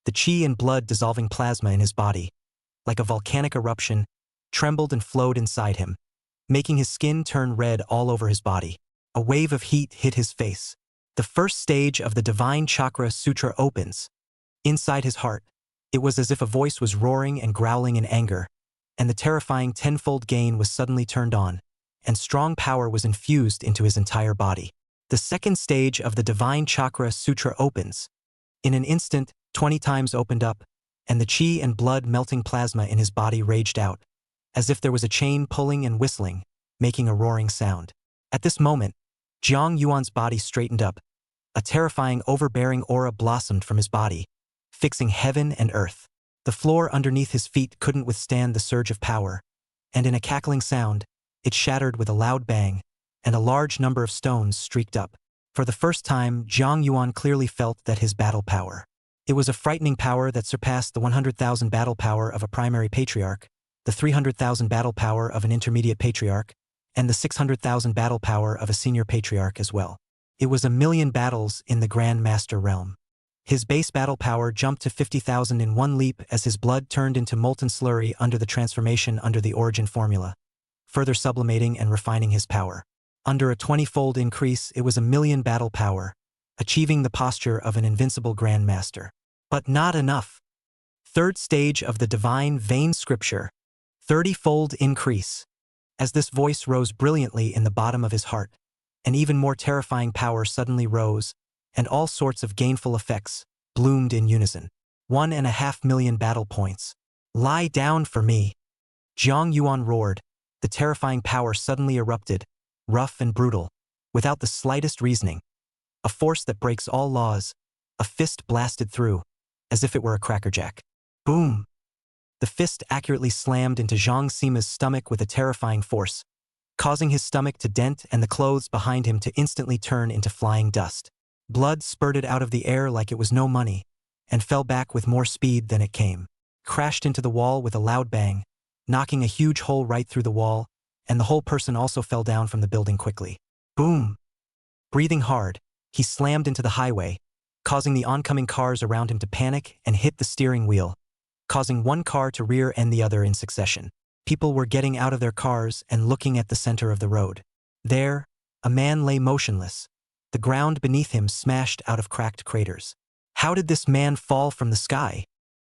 the qi and blood-dissolving plasma in his body, like a volcanic eruption, trembled and flowed inside him, making his skin turn red all over his body. A wave of heat hit his face. The first stage of the Divine Chakra Sutra opens. Inside his heart, it was as if a voice was roaring and growling in anger, and the terrifying tenfold gain was suddenly turned on, and strong power was infused into his entire body. The second stage of the Divine Chakra Sutra opens. In an instant, 20 times opened up, and the qi and blood-melting plasma in his body raged out, as if there was a chain pulling and whistling, making a roaring sound. At this moment, Jiang Yuan's body straightened up. A terrifying, overbearing aura blossomed from his body, fixing heaven and earth. The floor underneath his feet couldn't withstand the surge of power, and in a cackling sound, it shattered with a loud bang, and a large number of stones streaked up. For the first time, Jiang Yuan clearly felt that his battle power. It was a frightening power that surpassed the 100,000 battle power of a primary patriarch, the 300,000 battle power of an intermediate patriarch, and the 600,000 battle power of a senior patriarch as well. It was 1,000,000 battles in the Grand Master realm. His base battle power jumped to 50,000 in one leap as his blood turned into molten slurry under the transformation under the origin formula, further sublimating and refining his power. Under a 20-fold increase, it was 1,000,000 battle power, achieving the posture of an invincible Grand Master. But not enough. Third stage of the Divine Vein Scripture. 30-fold increase. As this voice rose brilliantly in the bottom of his heart, an even more terrifying power suddenly rose, and all sorts of gainful effects bloomed in unison. 1.5 million battle points. Lie down for me. Jiang Yuan roared. The terrifying power suddenly erupted, rough and brutal, without the slightest reasoning. A force that breaks all laws. A fist blasted through, as if it were a crackerjack. Boom! The fist accurately slammed into Zhang Sima's stomach with a terrifying force, causing his stomach to dent and the clothes behind him to instantly turn into flying dust. Blood spurted out of the air like it was no money, and fell back with more speed than it came. Crashed into the wall with a loud bang, knocking a huge hole right through the wall, and the whole person also fell down from the building quickly. Boom! Breathing hard, he slammed into the highway, causing the oncoming cars around him to panic and hit the steering wheel, causing one car to rear-end the other in succession. People were getting out of their cars and looking at the center of the road. There, a man lay motionless, the ground beneath him smashed out of cracked craters. How did this man fall from the sky?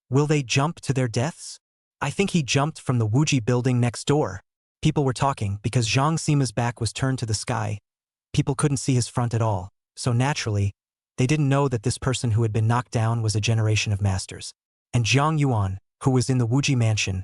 Will they jump to their deaths? I think he jumped from the Wuji building next door. People were talking because Zhang Sima's back was turned to the sky. People couldn't see his front at all, so naturally, they didn't know that this person who had been knocked down was a generation of masters. And Zhang Yuan, who was in the Wuji mansion,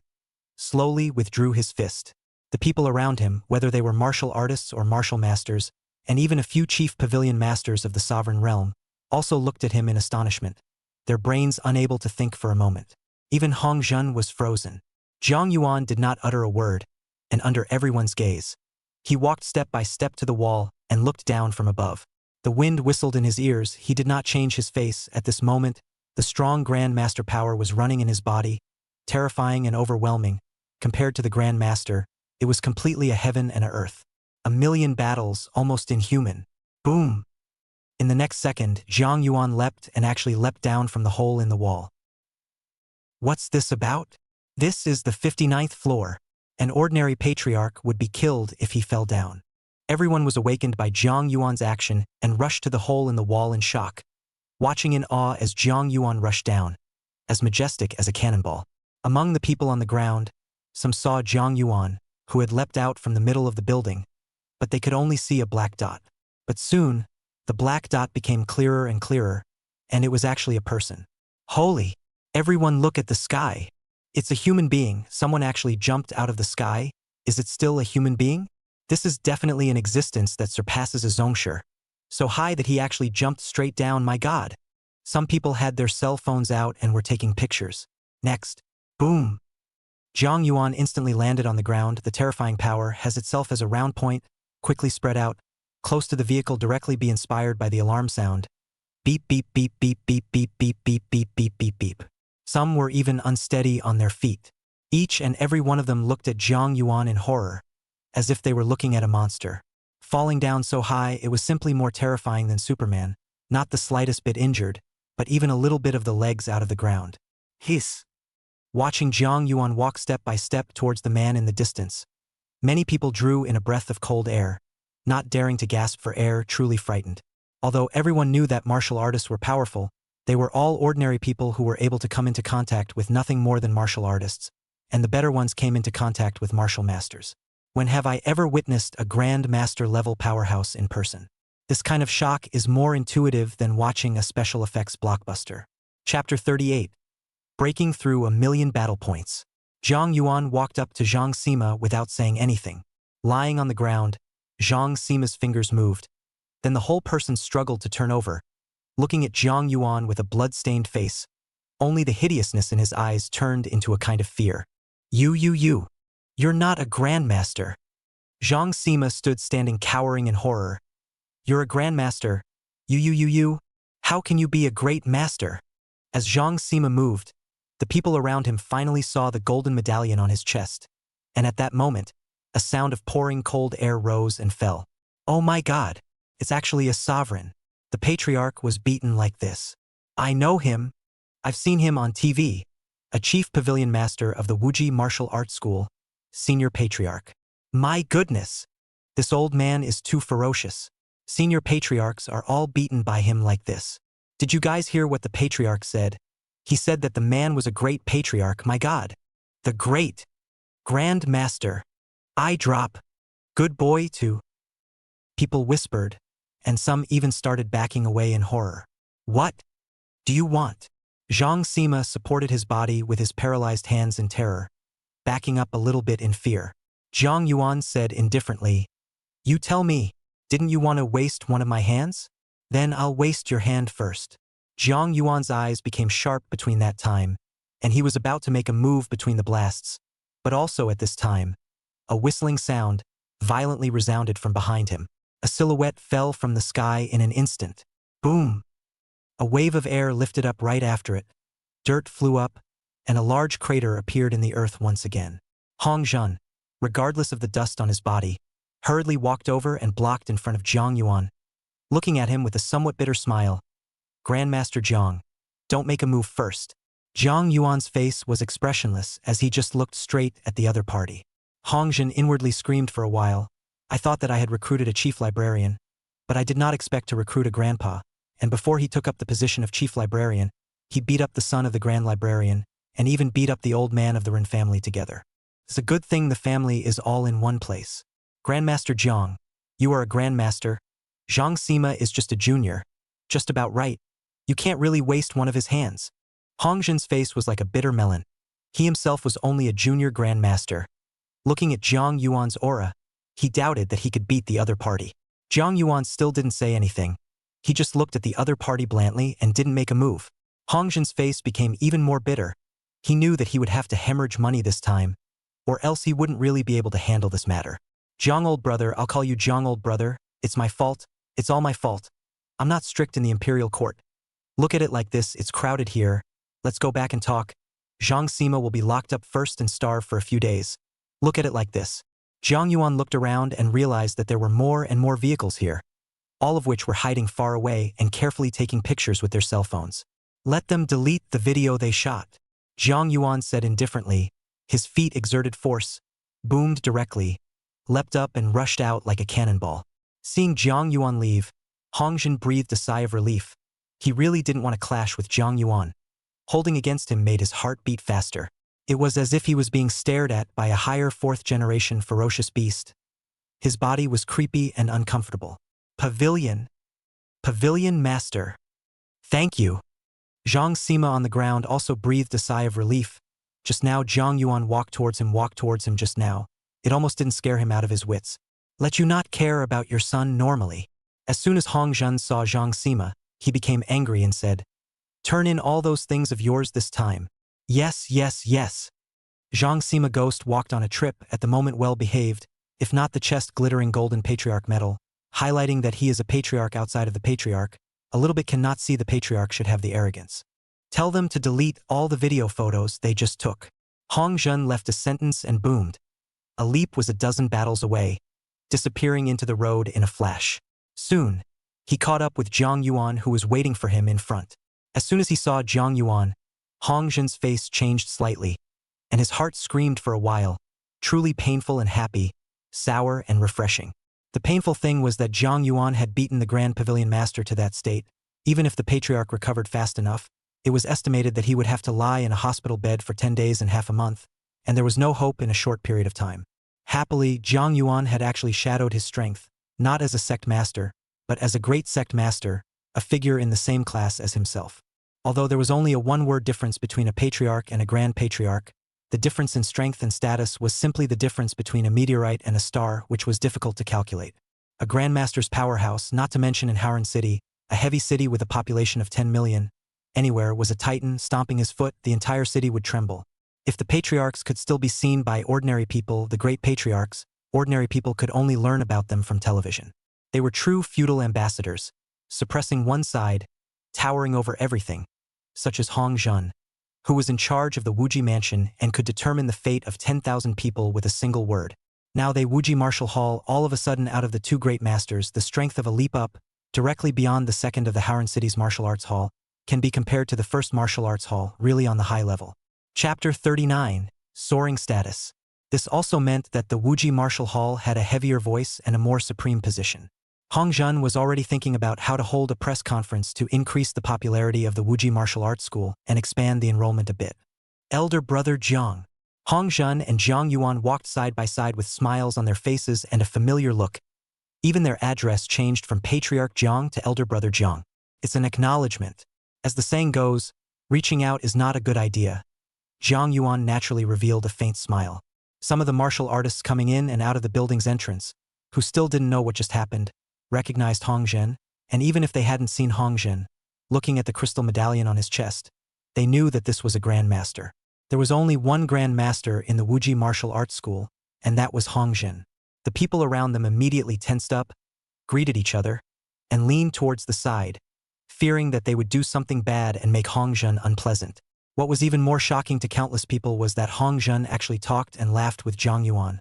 slowly withdrew his fist. The people around him, whether they were martial artists or martial masters, and even a few chief pavilion masters of the sovereign realm, also looked at him in astonishment, their brains unable to think for a moment. Even Hong Zhen was frozen. Zhang Yuan did not utter a word, and under everyone's gaze, he walked step by step to the wall and looked down from above. The wind whistled in his ears. He did not change his face. At this moment, the strong Grand Master power was running in his body, terrifying and overwhelming. Compared to the Grand Master, it was completely a heaven and a earth. A million battles, almost inhuman. Boom! In the next second, Zhang Yuan leapt and actually leapt down from the hole in the wall. What's this about? This is the 59th floor. An ordinary patriarch would be killed if he fell down. Everyone was awakened by Zhang Yuan's action and rushed to the hole in the wall in shock, watching in awe as Zhang Yuan rushed down, as majestic as a cannonball. Among the people on the ground, some saw Zhang Yuan, who had leapt out from the middle of the building, but they could only see a black dot. But soon, the black dot became clearer and clearer, and it was actually a person. Holy! Everyone look at the sky. It's a human being. Someone actually jumped out of the sky. Is it still a human being? This is definitely an existence that surpasses a Zhongsher. So high that he actually jumped straight down. My God! Some people had their cell phones out and were taking pictures. Next. Boom! Zhang Yuan instantly landed on the ground. The terrifying power has itself as a round point, quickly spread out, close to the vehicle, directly be inspired by the alarm sound. Beep, beep, beep, beep, beep, beep, beep, beep, beep, beep, beep, beep. Some were even unsteady on their feet. Each and every one of them looked at Zhang Yuan in horror, as if they were looking at a monster. Falling down so high, it was simply more terrifying than Superman, not the slightest bit injured, but even a little bit of the legs out of the ground. Hiss! Watching Zhang Yuan walk step by step towards the man in the distance, many people drew in a breath of cold air, not daring to gasp for air, truly frightened. Although everyone knew that martial artists were powerful, they were all ordinary people who were able to come into contact with nothing more than martial artists, and the better ones came into contact with martial masters. When have I ever witnessed a Grand Master level powerhouse in person? This kind of shock is more intuitive than watching a special effects blockbuster. Chapter 38. Breaking through a million battle points. Zhang Yuan walked up to Zhang Sima without saying anything. Lying on the ground, Zhang Sima's fingers moved. Then the whole person struggled to turn over, looking at Zhang Yuan with a blood-stained face. Only the hideousness in his eyes turned into a kind of fear. You're not a grandmaster. Zhang Sima stood standing cowering in horror. You're a grandmaster. You. How can you be a great master? As Zhang Sima moved, the people around him finally saw the golden medallion on his chest. And at that moment, a sound of pouring cold air rose and fell. Oh my God! It's actually a sovereign. The patriarch was beaten like this. I know him. I've seen him on TV. A chief pavilion master of the Wuji Martial Arts School, senior patriarch. My goodness! This old man is too ferocious. Senior patriarchs are all beaten by him like this. Did you guys hear what the patriarch said? He said that the man was a great patriarch. My God! The great Grand Master. I drop. Good boy too. People whispered, and some even started backing away in horror. What do you want? Zhang Sima supported his body with his paralyzed hands in terror, backing up a little bit in fear. Zhang Yuan said indifferently, You tell me, didn't you want to waste one of my hands? Then I'll waste your hand first. Zhang Yuan's eyes became sharp between that time, and he was about to make a move between the blasts. But also at this time, a whistling sound, violently resounded from behind him. A silhouette fell from the sky in an instant. Boom! A wave of air lifted up right after it. Dirt flew up, and a large crater appeared in the earth once again. Hong Zhen, regardless of the dust on his body, hurriedly walked over and blocked in front of Zhang Yuan, looking at him with a somewhat bitter smile. Grandmaster Zhang, don't make a move first. Zhang Yuan's face was expressionless as he just looked straight at the other party. Hong Zhen inwardly screamed for a while. I thought that I had recruited a chief librarian, but I did not expect to recruit a grandpa, and before he took up the position of chief librarian, he beat up the son of the grand librarian, and even beat up the old man of the Ren family together. It's a good thing the family is all in one place. Grandmaster Zhang, you are a grandmaster. Zhang Sima is just a junior. Just about right. You can't really waste one of his hands. Hong Zhen's face was like a bitter melon. He himself was only a junior grandmaster. Looking at Zhang Yuan's aura, he doubted that he could beat the other party. Zhang Yuan still didn't say anything. He just looked at the other party blandly and didn't make a move. Hong Zhen's face became even more bitter. He knew that he would have to hemorrhage money this time, or else he wouldn't really be able to handle this matter. Zhang old brother, I'll call you Zhang old brother. It's my fault. It's all my fault. I'm not strict in the imperial court. Look at it like this, it's crowded here. Let's go back and talk. Zhang Sima will be locked up first and starve for a few days. Look at it like this. Zhang Yuan looked around and realized that there were more and more vehicles here, all of which were hiding far away and carefully taking pictures with their cell phones. Let them delete the video they shot. Zhang Yuan said indifferently. His feet exerted force, boomed directly, leapt up and rushed out like a cannonball. Seeing Zhang Yuan leave, Hong Zhen breathed a sigh of relief. He really didn't want to clash with Zhang Yuan. Holding against him made his heart beat faster. It was as if he was being stared at by a higher fourth-generation ferocious beast. His body was creepy and uncomfortable. Pavilion Master. Thank you. Zhang Sima on the ground also breathed a sigh of relief. Just now Zhang Yuan walked towards him just now. It almost didn't scare him out of his wits. Let you not care about your son normally. As soon as Hong Zhen saw Zhang Sima, he became angry and said, turn in all those things of yours this time. Yes, yes, yes. Zhang Sima Ghost walked on a trip at the moment well behaved, if not the chest glittering golden patriarch medal, highlighting that he is a patriarch outside of the patriarch. A little bit cannot see the patriarch should have the arrogance. Tell them to delete all the video photos they just took. Hong Zhen left a sentence and boomed. A leap was a dozen battles away, disappearing into the road in a flash. Soon, he caught up with Zhang Yuan who was waiting for him in front. As soon as he saw Zhang Yuan, Hong Zhen's face changed slightly, and his heart screamed for a while, truly painful and happy, sour and refreshing. The painful thing was that Zhang Yuan had beaten the Grand Pavilion Master to that state. Even if the patriarch recovered fast enough, it was estimated that he would have to lie in a hospital bed for 10 days and half a month, and there was no hope in a short period of time. Happily, Zhang Yuan had actually shadowed his strength, not as a sect master, but as a great sect master, a figure in the same class as himself. Although there was only a one-word difference between a patriarch and a grand patriarch, the difference in strength and status was simply the difference between a meteorite and a star, which was difficult to calculate. A grandmaster's powerhouse, not to mention in Howran City, a heavy city with a population of 10 million, anywhere was a titan stomping his foot, the entire city would tremble. If the patriarchs could still be seen by ordinary people, the great patriarchs, ordinary people could only learn about them from television. They were true feudal ambassadors, suppressing one side, towering over everything, such as Hong Zhen, who was in charge of the Wuji Mansion and could determine the fate of 10,000 people with a single word. Now they Wuji Martial Hall, all of a sudden out of the two great masters, the strength of a leap up, directly beyond the second of the Howran City's martial arts hall, can be compared to the first martial arts hall, really on the high level. Chapter 39, Soaring Status. This also meant that the Wuji Martial Hall had a heavier voice and a more supreme position. Hong Zhen was already thinking about how to hold a press conference to increase the popularity of the Wuji Martial Arts School and expand the enrollment a bit. Elder brother Zhang. Hong Zhen and Zhang Yuan walked side by side with smiles on their faces and a familiar look. Even their address changed from Patriarch Zhang to Elder brother Zhang. It's an acknowledgement. As the saying goes, reaching out is not a good idea. Zhang Yuan naturally revealed a faint smile. Some of the martial artists coming in and out of the building's entrance, who still didn't know what just happened, recognized Hong Zhen, and even if they hadn't seen Hong Zhen, looking at the crystal medallion on his chest, they knew that this was a Grand Master. There was only one Grand Master in the Wuji Martial Arts School, and that was Hong Zhen. The The people around them immediately tensed up, greeted each other, and leaned towards the side, fearing that they would do something bad and make Hong Zhen unpleasant. What was even more shocking to countless people was that Hong Zhen actually talked and laughed with Zhang Yuan,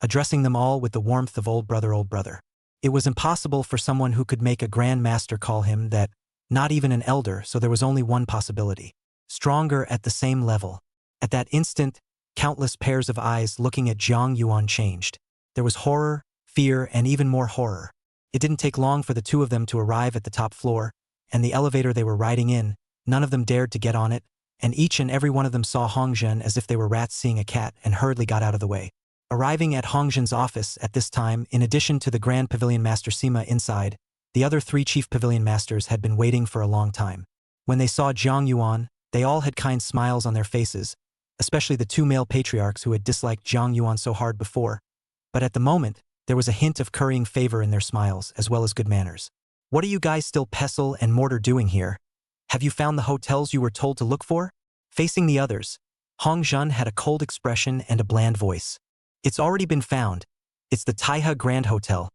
addressing them all with the warmth of old brother, old brother. It was impossible for someone who could make a grand master call him that, not even an elder, so there was only one possibility. Stronger at the same level. At that instant, countless pairs of eyes looking at Zhang Yuan changed. There was horror, fear, and even more horror. It didn't take long for the two of them to arrive at the top floor, and the elevator they were riding in, none of them dared to get on it, and each and every one of them saw Hong Zhen as if they were rats seeing a cat and hurriedly got out of the way. Arriving at Hong Zhen's office at this time, in addition to the Grand Pavilion Master Sima inside, the other three Chief Pavilion Masters had been waiting for a long time. When they saw Zhang Yuan, they all had kind smiles on their faces, especially the two male patriarchs who had disliked Zhang Yuan so hard before. But at the moment, there was a hint of currying favor in their smiles, as well as good manners. "What are you guys still pestle and mortar doing here? Have you found the hotels you were told to look for?" Facing the others, Hong Zhen had a cold expression and a bland voice. "It's already been found. It's the Taihe Grand Hotel.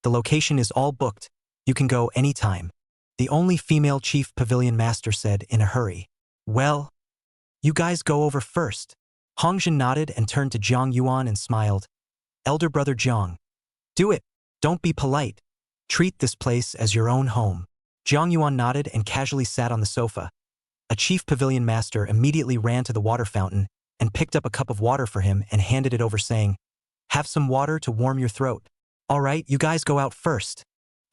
The location is all booked. You can go anytime," the only female Chief Pavilion Master said in a hurry. "Well, you guys go over first." Hong Zhen nodded and turned to Zhang Yuan and smiled. "Elder brother Zhang, do it. Don't be polite. Treat this place as your own home." Zhang Yuan nodded and casually sat on the sofa. A Chief Pavilion Master immediately ran to the water fountain and picked up a cup of water for him and handed it over, saying, "Have some water to warm your throat." "All right, you guys go out first."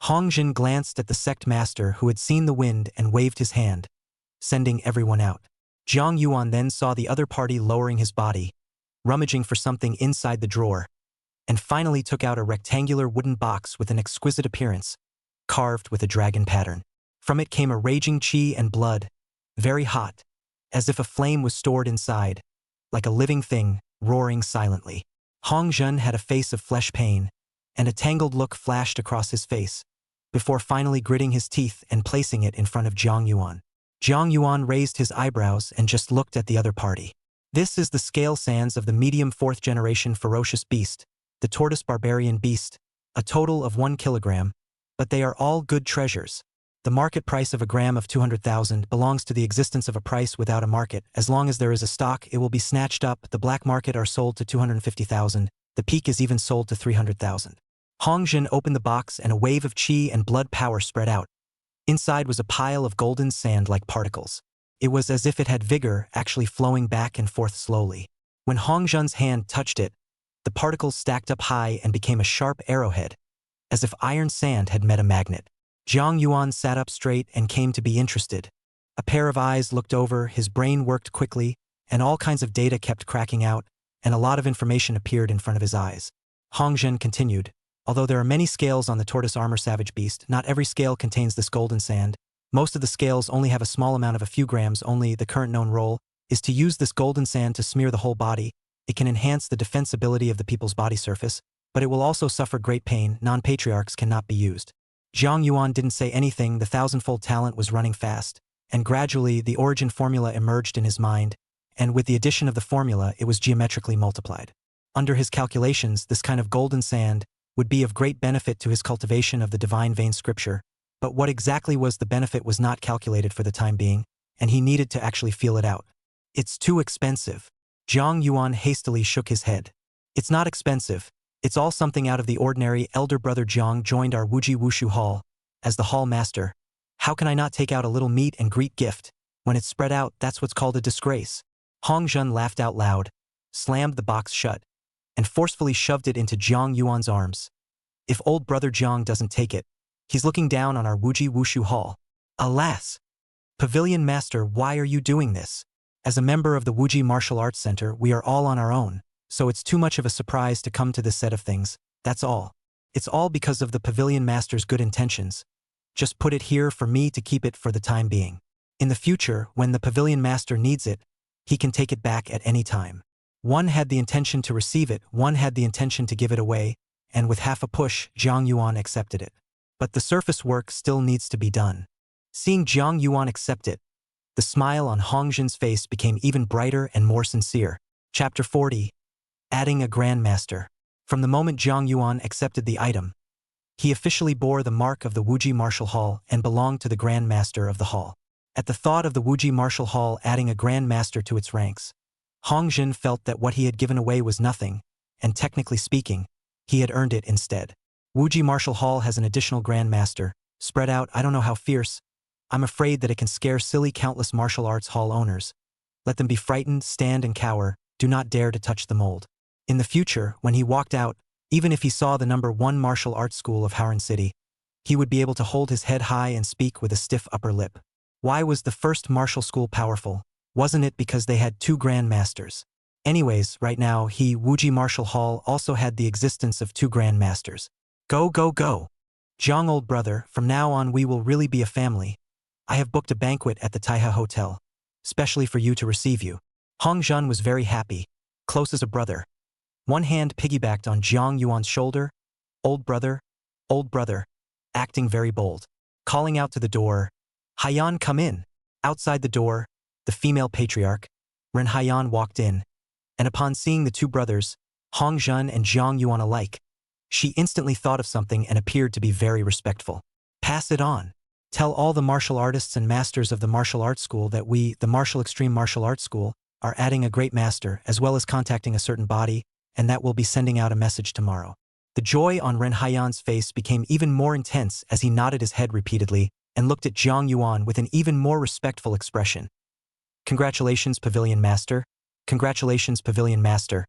Hong Zhen glanced at the sect master who had seen the wind and waved his hand, sending everyone out. Zhang Yuan then saw the other party lowering his body, rummaging for something inside the drawer, and finally took out a rectangular wooden box with an exquisite appearance, carved with a dragon pattern. From it came a raging qi and blood, very hot, as if a flame was stored inside, like a living thing, roaring silently. Hong Zhen had a face of flesh pain, and a tangled look flashed across his face, before finally gritting his teeth and placing it in front of Zhang Yuan. Zhang Yuan raised his eyebrows and just looked at the other party. "This is the scale sands of the medium 4th generation ferocious beast, the tortoise barbarian beast, a total of 1 kilogram, but they are all good treasures. The market price of a gram of 200,000 belongs to the existence of a price without a market. As long as there is a stock, it will be snatched up. The black market are sold to 250,000. The peak is even sold to 300,000. Hong Zhen opened the box and a wave of qi and blood power spread out. Inside was a pile of golden sand-like particles. It was as if it had vigor, actually flowing back and forth slowly. When Hong Zhen's hand touched it, the particles stacked up high and became a sharp arrowhead, as if iron sand had met a magnet. Zhang Yuan sat up straight and came to be interested. A pair of eyes looked over, his brain worked quickly, and all kinds of data kept cracking out, and a lot of information appeared in front of his eyes. Hong Zhen continued, "Although there are many scales on the tortoise armor savage beast, not every scale contains this golden sand. Most of the scales only have a small amount of a few grams. Only the current known role is to use this golden sand to smear the whole body. It can enhance the defensibility of the people's body surface, but it will also suffer great pain. Non-patriarchs cannot be used." Zhang Yuan didn't say anything. The thousandfold talent was running fast, and gradually the origin formula emerged in his mind, and with the addition of the formula, it was geometrically multiplied. Under his calculations, this kind of golden sand would be of great benefit to his cultivation of the divine vein scripture, but what exactly was the benefit was not calculated for the time being, and he needed to actually feel it out. "It's too expensive." Zhang Yuan hastily shook his head. "It's not expensive. It's all something out of the ordinary." Elder brother Zhang joined our Wuji Wushu Hall as the hall master. "How can I not take out a little meet and greet gift? When it's spread out, that's what's called a disgrace." Hong Zhen laughed out loud, slammed the box shut, and forcefully shoved it into Zhang Yuan's arms. "If old brother Zhang doesn't take it, he's looking down on our Wuji Wushu Hall." "Alas! Pavilion Master, why are you doing this? As a member of the Wuji Martial Arts Center, we are all on our own, so it's too much of a surprise to come to this set of things, that's all. It's all because of the Pavilion Master's good intentions. Just put it here for me to keep it for the time being. In the future, when the Pavilion Master needs it, he can take it back at any time." One had the intention to receive it, one had the intention to give it away, and with half a push, Zhang Yuan accepted it. But the surface work still needs to be done. Seeing Zhang Yuan accept it, the smile on Hong Zhen's face became even brighter and more sincere. Chapter 40. Adding a Grandmaster. From the moment Zhang Yuan accepted the item, he officially bore the mark of the Wuji Martial Hall and belonged to the Grand Master of the Hall. At the thought of the Wuji Martial Hall adding a Grand Master to its ranks, Hong Jin felt that what he had given away was nothing, and technically speaking, he had earned it instead. Wuji Martial Hall has an additional Grand Master, spread out. I don't know how fierce. I'm afraid that it can scare silly countless martial arts hall owners. Let them be frightened, stand and cower, do not dare to touch the mold. In the future, when he walked out, even if he saw the #1 martial arts school of Haran City, he would be able to hold his head high and speak with a stiff upper lip. Why was the first martial school powerful? Wasn't it because they had 2 Grand Masters? Anyways, right now, Wuji Martial Hall also had the existence of 2 Grand Masters. Go, go, go! Zhang, old brother, from now on we will really be a family. I have booked a banquet at the Taiha Hotel, specially for you to receive you. Hong Jun was very happy, close as a brother. One hand piggybacked on Zhang Yuan's shoulder. Old brother, acting very bold. Calling out to the door, Haiyan, come in. Outside the door, the female patriarch, Ren Haiyan, walked in, and upon seeing the 2 brothers, Hong Jun and Zhang Yuan alike, she instantly thought of something and appeared to be very respectful. Pass it on. Tell all the martial artists and masters of the martial arts school that we, the Martial Extreme Martial Arts School, are adding a great master as well as contacting a certain body, and that we'll be sending out a message tomorrow. The joy on Ren Haiyan's face became even more intense as he nodded his head repeatedly and looked at Zhang Yuan with an even more respectful expression. Congratulations, Pavilion Master. Congratulations, Pavilion Master.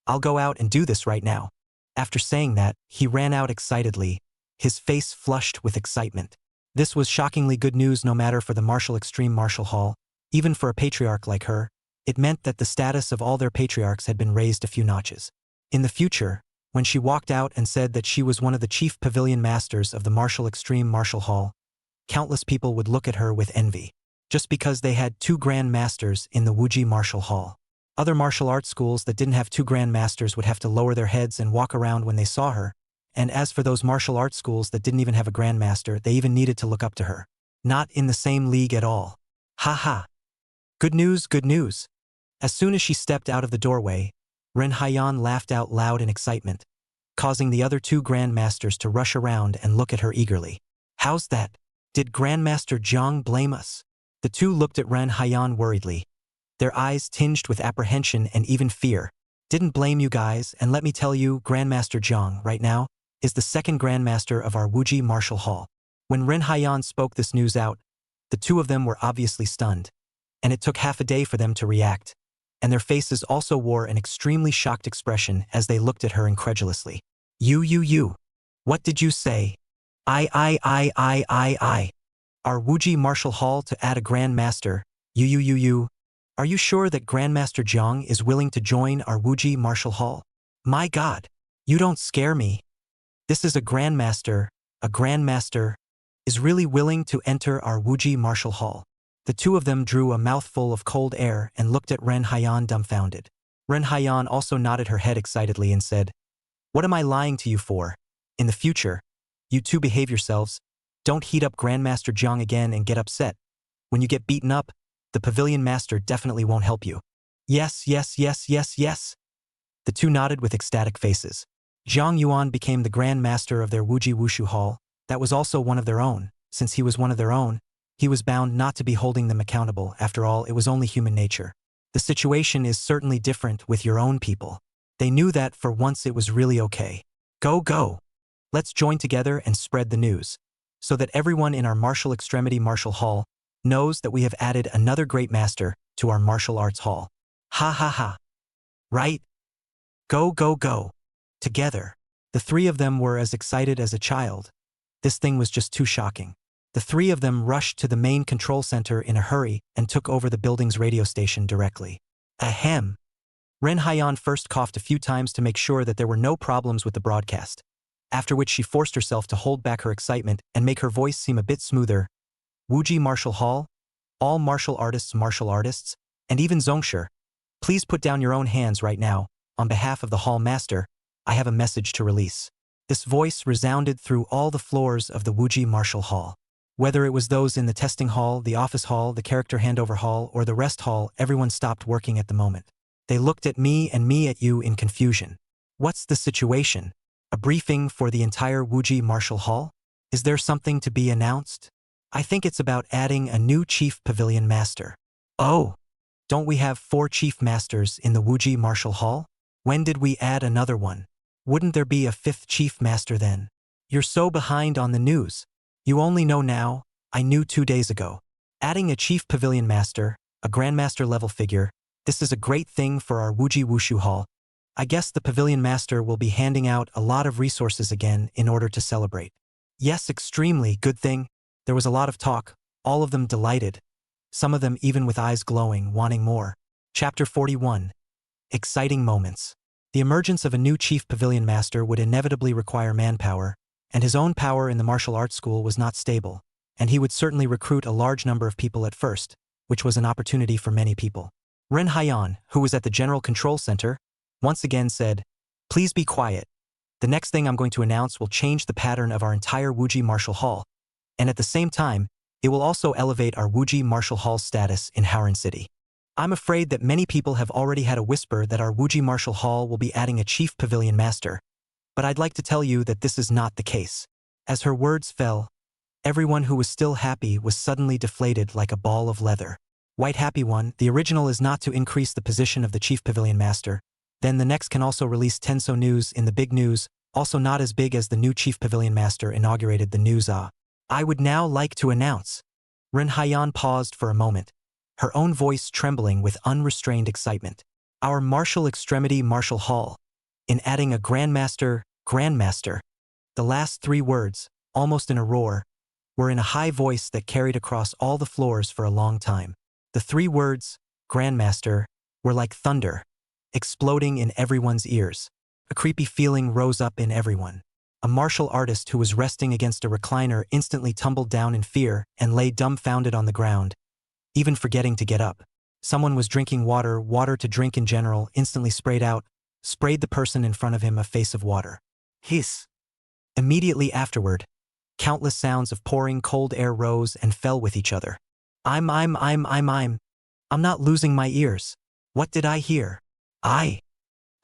I'll go out and do this right now. After saying that, he ran out excitedly, his face flushed with excitement. This was shockingly good news no matter for the Martial Extreme Martial Hall, even for a patriarch like her. It meant that the status of all their patriarchs had been raised a few notches. In the future, when she walked out and said that she was one of the chief pavilion masters of the Martial Extreme Martial Hall, countless people would look at her with envy, just because they had 2 Grand Masters in the Wuji Martial Hall. Other martial arts schools that didn't have 2 Grand Masters would have to lower their heads and walk around when they saw her, and as for those martial arts schools that didn't even have a Grand Master, they even needed to look up to her. Not in the same league at all. Ha ha. Good news, good news. As soon as she stepped out of the doorway, Ren Haiyan laughed out loud in excitement, causing the other 2 Grand Masters to rush around and look at her eagerly. How's that? Did Grandmaster Zhang blame us? The 2 looked at Ren Haiyan worriedly, their eyes tinged with apprehension and even fear. Didn't blame you guys, and let me tell you, Grandmaster Zhang, right now, is the 2nd Grandmaster of our Wuji Martial Hall. When Ren Haiyan spoke this news out, the 2 of them were obviously stunned, and it took half a day for them to react, and their faces also wore an extremely shocked expression as they looked at her incredulously. You. What did you say? I. Our Wuji Martial Hall to add a Grand Master. You. Are you sure that Grandmaster Zhang is willing to join our Wuji Martial Hall? My God, you don't scare me. This is a Grandmaster is really willing to enter our Wuji Martial Hall. The 2 of them drew a mouthful of cold air and looked at Ren Haiyan dumbfounded. Ren Haiyan also nodded her head excitedly and said, What am I lying to you for? In the future, you 2 behave yourselves. Don't heat up Grandmaster Zhang again and get upset. When you get beaten up, the Pavilion Master definitely won't help you. Yes. The 2 nodded with ecstatic faces. Zhang Yuan became the Grand Master of their Wuji Wushu Hall. That was also one of their own. Since he was one of their own, he was bound not to be holding them accountable. After all, it was only human nature. The situation is certainly different with your own people. They knew that for once it was really okay. Go. Let's join together and spread the news, so that everyone in our Martial Extremity Martial Hall knows that we have added another great master to our martial arts hall. Ha. Right? Go. Together. The 3 of them were as excited as a child. This thing was just too shocking. The 3 of them rushed to the main control center in a hurry and took over the building's radio station directly. Ahem. Ren Haiyan first coughed a few times to make sure that there were no problems with the broadcast, after which she forced herself to hold back her excitement and make her voice seem a bit smoother. Wuji Martial Hall, all martial artists, and even Zhongsher, please put down your own hands right now. On behalf of the Hall Master, I have a message to release. This voice resounded through all the floors of the Wuji Martial Hall. Whether it was those in the testing hall, the office hall, the character handover hall, or the rest hall, everyone stopped working at the moment. They looked at me and me at you in confusion. What's the situation? A briefing for the entire Wuji Martial Hall? Is there something to be announced? I think it's about adding a new chief pavilion master. Oh, don't we have 4 chief masters in the Wuji Martial Hall? When did we add another one? Wouldn't there be a 5th chief master then? You're so behind on the news. You only know now. I knew 2 days ago. Adding a chief pavilion master, a grandmaster level figure, this is a great thing for our Wuji Wushu Hall. I guess the pavilion master will be handing out a lot of resources again in order to celebrate. Yes, extremely good thing. There was a lot of talk, all of them delighted. Some of them even with eyes glowing, wanting more. Chapter 41. Exciting moments. The emergence of a new chief pavilion master would inevitably require manpower, and his own power in the martial arts school was not stable, and he would certainly recruit a large number of people at first, which was an opportunity for many people. Ren Haiyan, who was at the General Control Center, once again said, "Please be quiet. The next thing I'm going to announce will change the pattern of our entire Wuji Martial Hall, and at the same time, it will also elevate our Wuji Martial Hall's status in Howren City. I'm afraid that many people have already had a whisper that our Wuji Martial Hall will be adding a chief pavilion master, but I'd like to tell you that this is not the case." As her words fell, everyone who was still happy was suddenly deflated like a ball of leather. White Happy One, the original is not to increase the position of the chief pavilion master, then the next can also release Tenso News in the big news, also not as big as the new chief pavilion master inaugurated the news. I would now like to announce. Ren Haiyan paused for a moment, her own voice trembling with unrestrained excitement. Our martial extremity martial hall. In adding a grandmaster. The last 3 words, almost in a roar, were in a high voice that carried across all the floors for a long time. The 3 words, grandmaster, were like thunder, exploding in everyone's ears. A creepy feeling rose up in everyone. A martial artist who was resting against a recliner instantly tumbled down in fear and lay dumbfounded on the ground, even forgetting to get up. Someone was drinking water to drink in general, instantly sprayed the person in front of him a face of water. Hiss. Immediately afterward, countless sounds of pouring cold air rose and fell with each other. I'm not losing my ears. What did I hear? I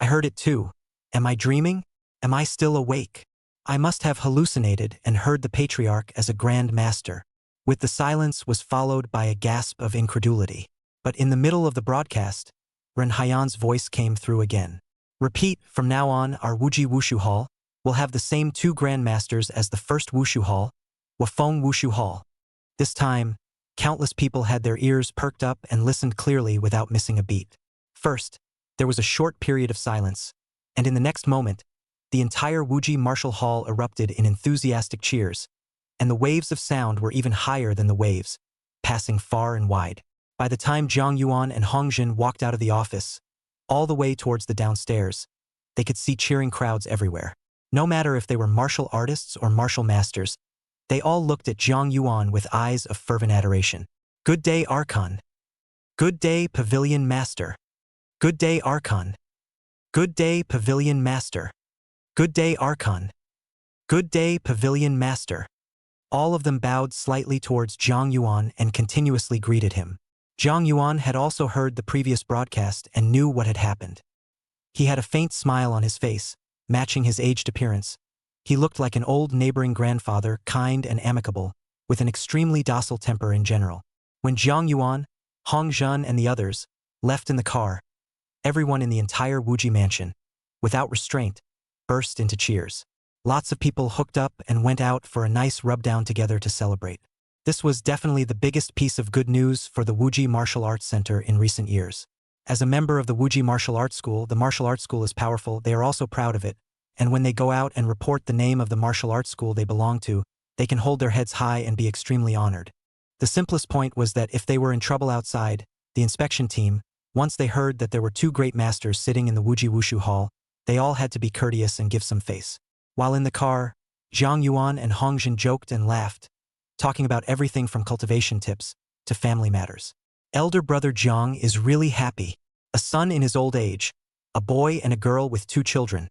heard it too. Am I dreaming? Am I still awake? I must have hallucinated and heard the patriarch as a grand master. With the silence was followed by a gasp of incredulity. But in the middle of the broadcast, Ren Haiyan's voice came through again. Repeat, from now on, our Wuji Wushu Hall will have the same 2 grandmasters as the first Wushu Hall, Wafeng Wushu Hall. This time, countless people had their ears perked up and listened clearly without missing a beat. First, there was a short period of silence, and in the next moment, the entire Wuji Martial Hall erupted in enthusiastic cheers, and the waves of sound were even higher than the waves, passing far and wide. By the time Zhang Yuan and Hong Jin walked out of the office, all the way towards the downstairs, they could see cheering crowds everywhere. No matter if they were martial artists or martial masters, they all looked at Zhang Yuan with eyes of fervent adoration. Good day, Archon. Good day, Pavilion Master. Good day, Archon. Good day, Pavilion Master. Good day, Archon. Good day, Pavilion Master. All of them bowed slightly towards Zhang Yuan and continuously greeted him. Zhang Yuan had also heard the previous broadcast and knew what had happened. He had a faint smile on his face, matching his aged appearance. He looked like an old neighboring grandfather, kind and amicable, with an extremely docile temper in general. When Zhang Yuan, Hong Jun and the others left in the car, everyone in the entire Wuji mansion, without restraint, burst into cheers. Lots of people hooked up and went out for a nice rub-down together to celebrate. This was definitely the biggest piece of good news for the Wuji Martial Arts Center in recent years. As a member of the Wuji Martial Arts School, the martial arts school is powerful, they are also proud of it, and when they go out and report the name of the martial arts school they belong to, they can hold their heads high and be extremely honored. The simplest point was that if they were in trouble outside, the inspection team, once they heard that there were 2 great masters sitting in the Wuji Wushu Hall, they all had to be courteous and give some face. While in the car, Zhang Yuan and Hong Jin joked and laughed, talking about everything from cultivation tips to family matters. Elder brother Zhang is really happy. A son in his old age, a boy and a girl with 2 children.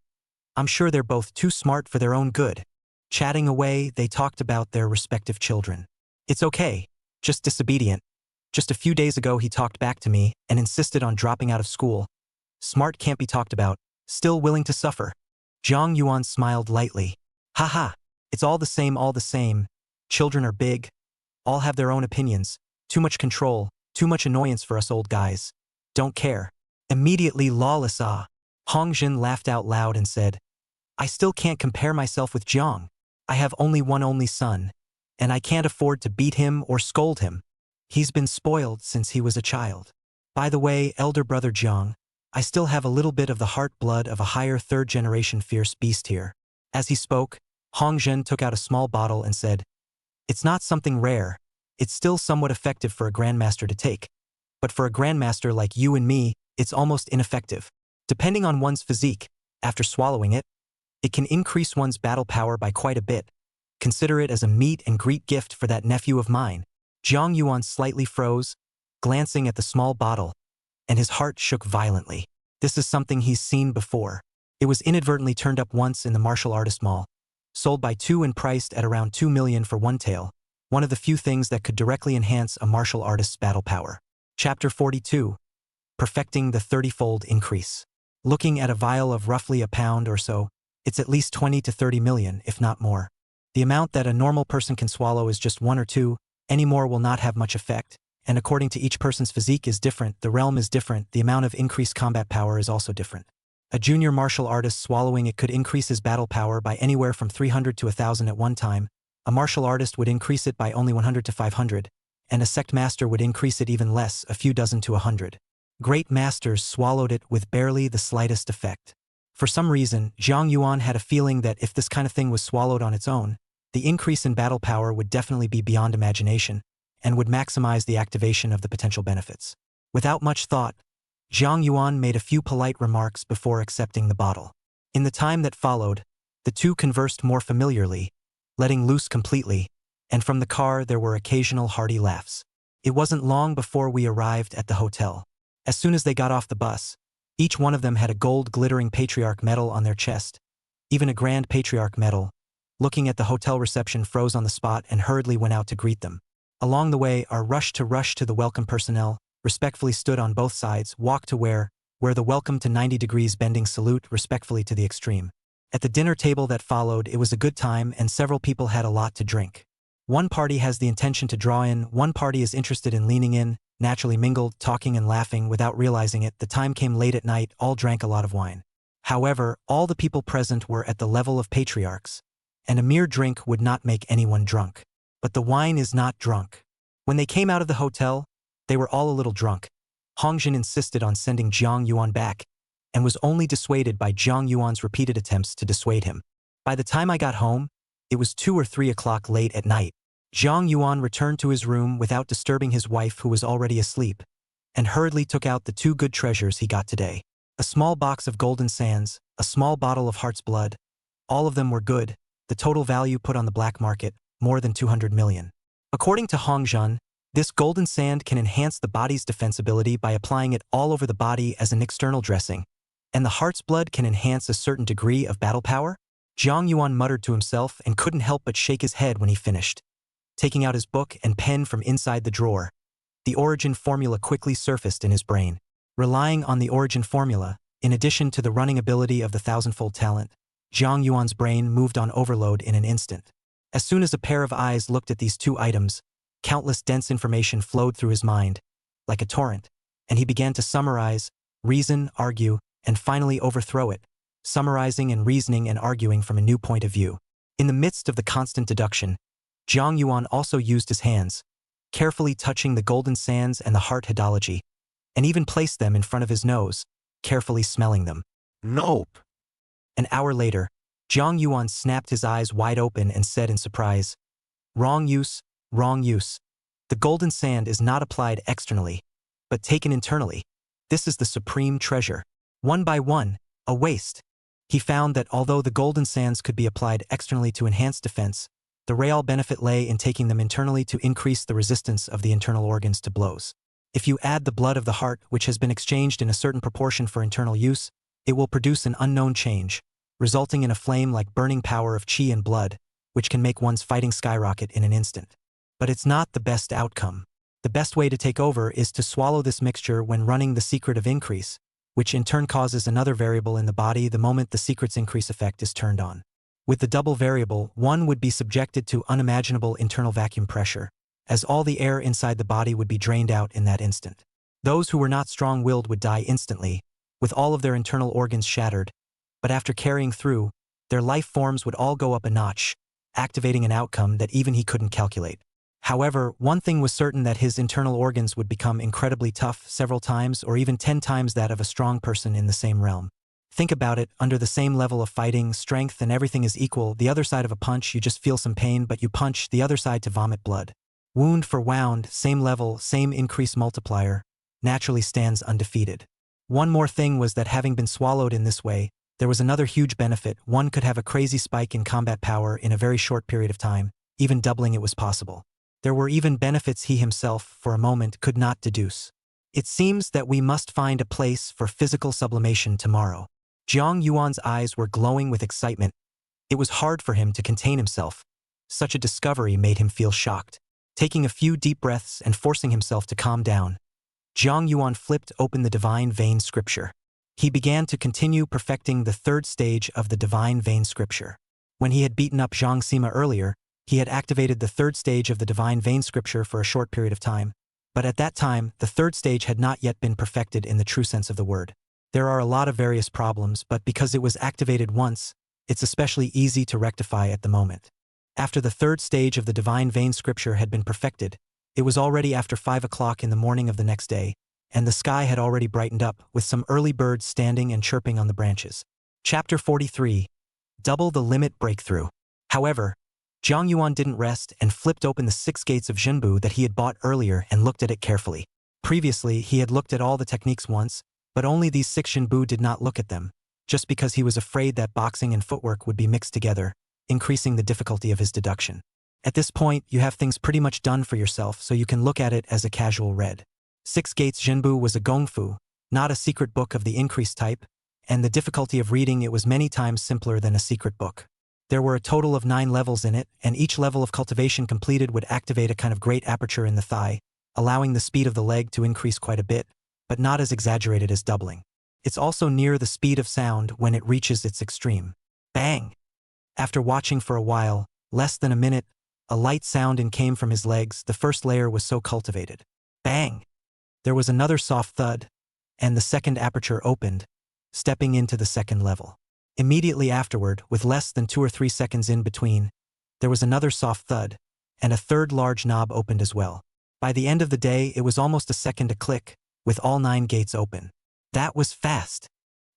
I'm sure they're both too smart for their own good. Chatting away, they talked about their respective children. It's okay, just disobedient. Just a few days ago he talked back to me and insisted on dropping out of school. Smart can't be talked about, Still willing to suffer. Zhang Yuan smiled lightly. Haha, it's all the same, all the same. Children are big. All have their own opinions. Too much control, too much annoyance for us old guys. Don't care. Immediately lawless Hong Jin laughed out loud and said, I still can't compare myself with Jiang. I have only one only son, and I can't afford to beat him or scold him. He's been spoiled since he was a child. By the way, elder brother Jiang, I still have a little bit of the heart blood of a higher third-generation fierce beast here. As he spoke, Hong Jin took out a small bottle and said, It's not something rare. It's still somewhat effective for a grandmaster to take. But for a grandmaster like you and me, it's almost ineffective. Depending on one's physique, after swallowing it, it can increase one's battle power by quite a bit. Consider it as a meet and greet gift for that nephew of mine. Zhang Yuan slightly froze, glancing at the small bottle, and his heart shook violently. This is something he's seen before. It was inadvertently turned up once in the martial artist mall, sold by two and priced at around 2 million for one tael, one of the few things that could directly enhance a martial artist's battle power. Chapter 42. Perfecting the 30-fold increase. Looking at a vial of roughly a pound or so, it's at least 20 to 30 million, if not more. The amount that a normal person can swallow is just 1 or 2, any more will not have much effect, and according to each person's physique is different, the realm is different, the amount of increased combat power is also different. A junior martial artist swallowing it could increase his battle power by anywhere from 300 to 1,000 at one time, a martial artist would increase it by only 100 to 500, and a sect master would increase it even less, a few dozen to 100. Great masters swallowed it with barely the slightest effect. For some reason, Zhang Yuan had a feeling that if this kind of thing was swallowed on its own, the increase in battle power would definitely be beyond imagination, and would maximize the activation of the potential benefits. Without much thought, Zhang Yuan made a few polite remarks before accepting the bottle. In the time that followed, the two conversed more familiarly, letting loose completely, and from the car there were occasional hearty laughs. It wasn't long before we arrived at the hotel. As soon as they got off the bus, each one of them had a gold glittering patriarch medal on their chest, even a grand patriarch medal. Looking at the hotel reception froze on the spot and hurriedly went out to greet them. Along the way, our rush to the welcome personnel, respectfully stood on both sides, walked to where the welcome to 90 degrees bending salute respectfully to the extreme. At the dinner table that followed, it was a good time and several people had a lot to drink. One party has the intention to draw in, one party is interested in leaning in, naturally mingled, talking and laughing without realizing it. The time came late at night, all drank a lot of wine. However, all the people present were at the level of patriarchs, and a mere drink would not make anyone drunk. But the wine is not drunk. When they came out of the hotel, they were all a little drunk. Hong Jin insisted on sending Zhang Yuan back, and was only dissuaded by Zhang Yuan's repeated attempts to dissuade him. By the time I got home, it was 2 or 3 o'clock late at night. Zhang Yuan returned to his room without disturbing his wife who was already asleep, and hurriedly took out the 2 good treasures he got today. A small box of golden sands, a small bottle of heart's blood. All of them were good, the total value put on the black market, more than 200 million. According to Hong Jin, this golden sand can enhance the body's defensibility by applying it all over the body as an external dressing, and the heart's blood can enhance a certain degree of battle power? Zhang Yuan muttered to himself and couldn't help but shake his head when he finished. Taking out his book and pen from inside the drawer, the origin formula quickly surfaced in his brain. Relying on the origin formula, in addition to the running ability of the thousandfold talent, Zhang Yuan's brain moved on overload in an instant. As soon as a pair of eyes looked at these 2 items, countless dense information flowed through his mind, like a torrent, and he began to summarize, reason, argue, and finally overthrow it, summarizing and reasoning and arguing from a new point of view. In the midst of the constant deduction, Zhang Yuan also used his hands, carefully touching the golden sands and the heart hedology, and even placed them in front of his nose, carefully smelling them. Nope. An hour later, Zhang Yuan snapped his eyes wide open and said in surprise, Wrong use, wrong use. The golden sand is not applied externally, but taken internally. This is the supreme treasure. One by one, a waste. He found that although the golden sands could be applied externally to enhance defense, the real benefit lay in taking them internally to increase the resistance of the internal organs to blows. If you add the blood of the heart, which has been exchanged in a certain proportion for internal use, it will produce an unknown change, resulting in a flame like burning power of qi and blood, which can make one's fighting skyrocket in an instant. But it's not the best outcome. The best way to take over is to swallow this mixture when running the secret of increase, which in turn causes another variable in the body the moment the secret's increase effect is turned on. With the double variable, one would be subjected to unimaginable internal vacuum pressure, as all the air inside the body would be drained out in that instant. Those who were not strong-willed would die instantly, with all of their internal organs shattered, but after carrying through, their life forms would all go up a notch, activating an outcome that even he couldn't calculate. However, one thing was certain, that his internal organs would become incredibly tough several times or even 10 times that of a strong person in the same realm. Think about it, under the same level of fighting, strength and everything is equal. The other side of a punch, you just feel some pain, but you punch the other side to vomit blood. Wound for wound, same level, same increase multiplier, naturally stands undefeated. One more thing was that having been swallowed in this way, there was another huge benefit. One could have a crazy spike in combat power in a very short period of time, even doubling it was possible. There were even benefits he himself, for a moment, could not deduce. It seems that we must find a place for physical sublimation tomorrow. Jiang Yuan's eyes were glowing with excitement. It was hard for him to contain himself. Such a discovery made him feel shocked. Taking a few deep breaths and forcing himself to calm down, Jiang Yuan flipped open the Divine Vein Scripture. He began to continue perfecting the third stage of the Divine Vein Scripture. When he had beaten up Zhang Sima earlier, he had activated the third stage of the Divine Vein Scripture for a short period of time, but at that time, the third stage had not yet been perfected in the true sense of the word. There are a lot of various problems, but because it was activated once, it's especially easy to rectify at the moment. After the third stage of the Divine Vein Scripture had been perfected, it was already after 5 o'clock in the morning of the next day, and the sky had already brightened up, with some early birds standing and chirping on the branches. Chapter 43. Double the Limit Breakthrough. However, Jiang Yuan didn't rest and flipped open the 6 gates of Jinbu that he had bought earlier and looked at it carefully. Previously, he had looked at all the techniques once, but only these 6 Jinbu did not look at them, just because he was afraid that boxing and footwork would be mixed together, increasing the difficulty of his deduction. At this point, you have things pretty much done for yourself, so you can look at it as a casual read. 6 Gates Jinbu was a gongfu, not a secret book of the increased type, and the difficulty of reading it was many times simpler than a secret book. There were a total of 9 levels in it, and each level of cultivation completed would activate a kind of great aperture in the thigh, allowing the speed of the leg to increase quite a bit, but not as exaggerated as doubling. It's also near the speed of sound when it reaches its extreme. Bang! After watching for a while, less than a minute, a light sound came from his legs. The first layer was so cultivated. Bang! There was another soft thud, and the second aperture opened, stepping into the second level. Immediately afterward, with less than 2 or 3 seconds in between, there was another soft thud, and a third large knob opened as well. By the end of the day, it was almost a second a click, with all 9 gates open. That was fast.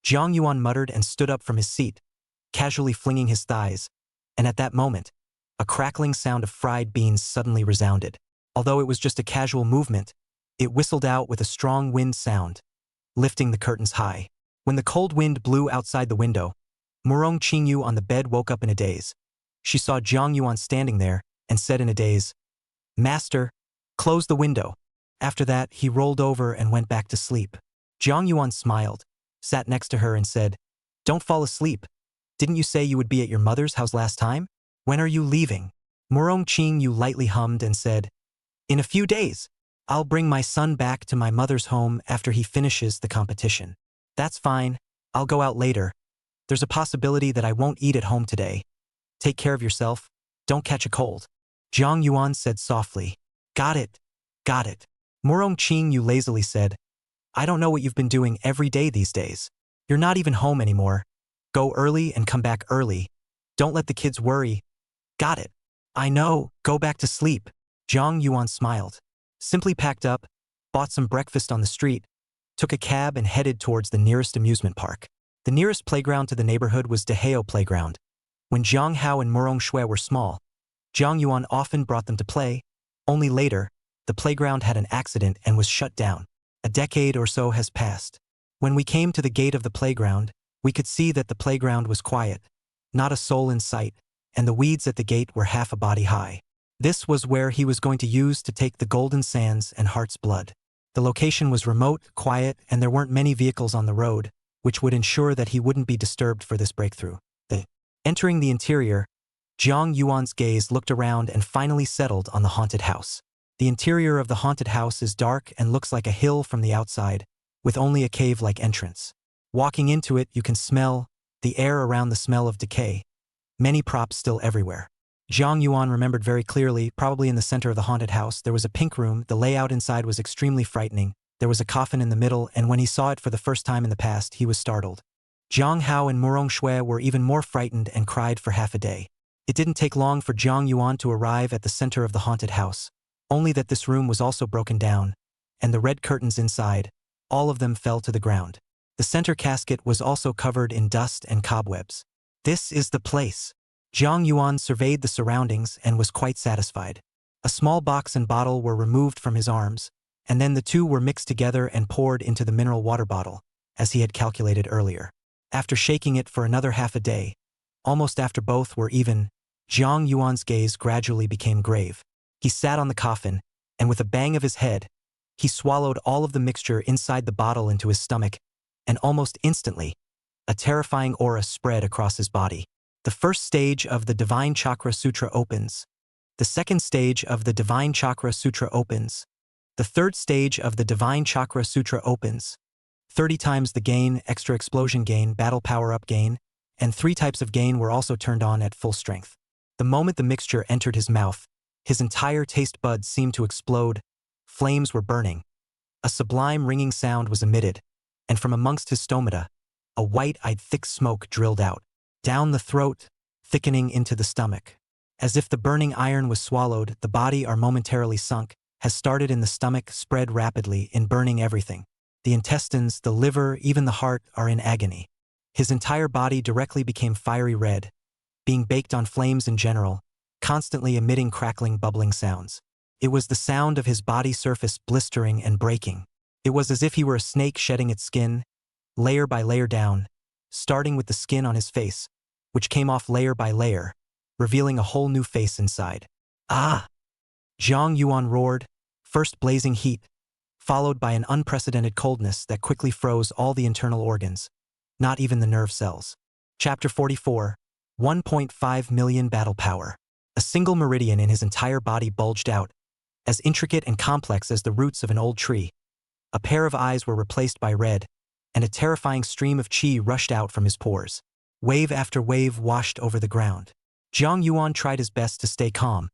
Jiang Yuan muttered and stood up from his seat, casually flinging his thighs, and at that moment, a crackling sound of fried beans suddenly resounded. Although it was just a casual movement, it whistled out with a strong wind sound, lifting the curtains high. When the cold wind blew outside the window, Murong Qingyu on the bed woke up in a daze. She saw Jiang Yuan standing there and said in a daze, "Master, close the window." After that, he rolled over and went back to sleep. Jiang Yuan smiled, sat next to her and said, "Don't fall asleep. Didn't you say you would be at your mother's house last time? When are you leaving?" Murong Qingyu lightly hummed and said, "In a few days. I'll bring my son back to my mother's home after he finishes the competition." "That's fine. I'll go out later. There's a possibility that I won't eat at home today. Take care of yourself. Don't catch a cold." Jiang Yuan said softly, "Got it. Got it." Murong Qingyu lazily said, "I don't know what you've been doing every day these days. You're not even home anymore. Go early and come back early. Don't let the kids worry." "Got it. I know. Go back to sleep." Jiang Yuan smiled, simply packed up, bought some breakfast on the street, took a cab and headed towards the nearest amusement park. The nearest playground to the neighborhood was Dehao Playground. When Zhang Hao and Murong Shui were small, Jiang Yuan often brought them to play. Only later, the playground had an accident and was shut down. A decade or so has passed. When we came to the gate of the playground, we could see that the playground was quiet, not a soul in sight, and the weeds at the gate were half a body high. This was where he was going to use to take the golden sands and heart's blood. The location was remote, quiet, and there weren't many vehicles on the road, which would ensure that he wouldn't be disturbed for this breakthrough. Entering the interior, Jiang Yuan's gaze looked around and finally settled on the haunted house. The interior of the haunted house is dark and looks like a hill from the outside, with only a cave-like entrance. Walking into it, you can smell the air around the smell of decay. Many props still everywhere. Zhang Yuan remembered very clearly, probably in the center of the haunted house, there was a pink room. The layout inside was extremely frightening. There was a coffin in the middle, and when he saw it for the first time in the past, he was startled. Zhang Hao and Murong Shui were even more frightened and cried for half a day. It didn't take long for Zhang Yuan to arrive at the center of the haunted house, only that this room was also broken down, and the red curtains inside, all of them fell to the ground. The center casket was also covered in dust and cobwebs. This is the place. Zhang Yuan surveyed the surroundings and was quite satisfied. A small box and bottle were removed from his arms, and then the two were mixed together and poured into the mineral water bottle, as he had calculated earlier. After shaking it for another half a day, almost after both were even, Zhang Yuan's gaze gradually became grave. He sat on the coffin, and with a bang of his head, he swallowed all of the mixture inside the bottle into his stomach, and almost instantly, a terrifying aura spread across his body. The first stage of the Divine Chakra Sutra opens. The second stage of the Divine Chakra Sutra opens. The third stage of the Divine Chakra Sutra opens. 30 times the gain, extra explosion gain, battle power-up gain, and 3 types of gain were also turned on at full strength. The moment the mixture entered his mouth, his entire taste buds seemed to explode. Flames were burning. A sublime ringing sound was emitted, and from amongst his stomata, a white-eyed thick smoke drilled out, down the throat, thickening into the stomach. As if the burning iron was swallowed, the body are momentarily sunk, has started in the stomach, spread rapidly, in burning everything. The intestines, the liver, even the heart are in agony. His entire body directly became fiery red, being baked on flames in general, constantly emitting crackling, bubbling sounds. It was the sound of his body surface blistering and breaking. It was as if he were a snake shedding its skin, layer by layer down, starting with the skin on his face, which came off layer by layer, revealing a whole new face inside. Ah! Zhang Yuan roared, first blazing heat, followed by an unprecedented coldness that quickly froze all the internal organs, not even the nerve cells. Chapter 44, 1.5 million battle power. A single meridian in his entire body bulged out, as intricate and complex as the roots of an old tree. A pair of eyes were replaced by red, and a terrifying stream of qi rushed out from his pores. Wave after wave washed over the ground. Zhang Yuan tried his best to stay calm,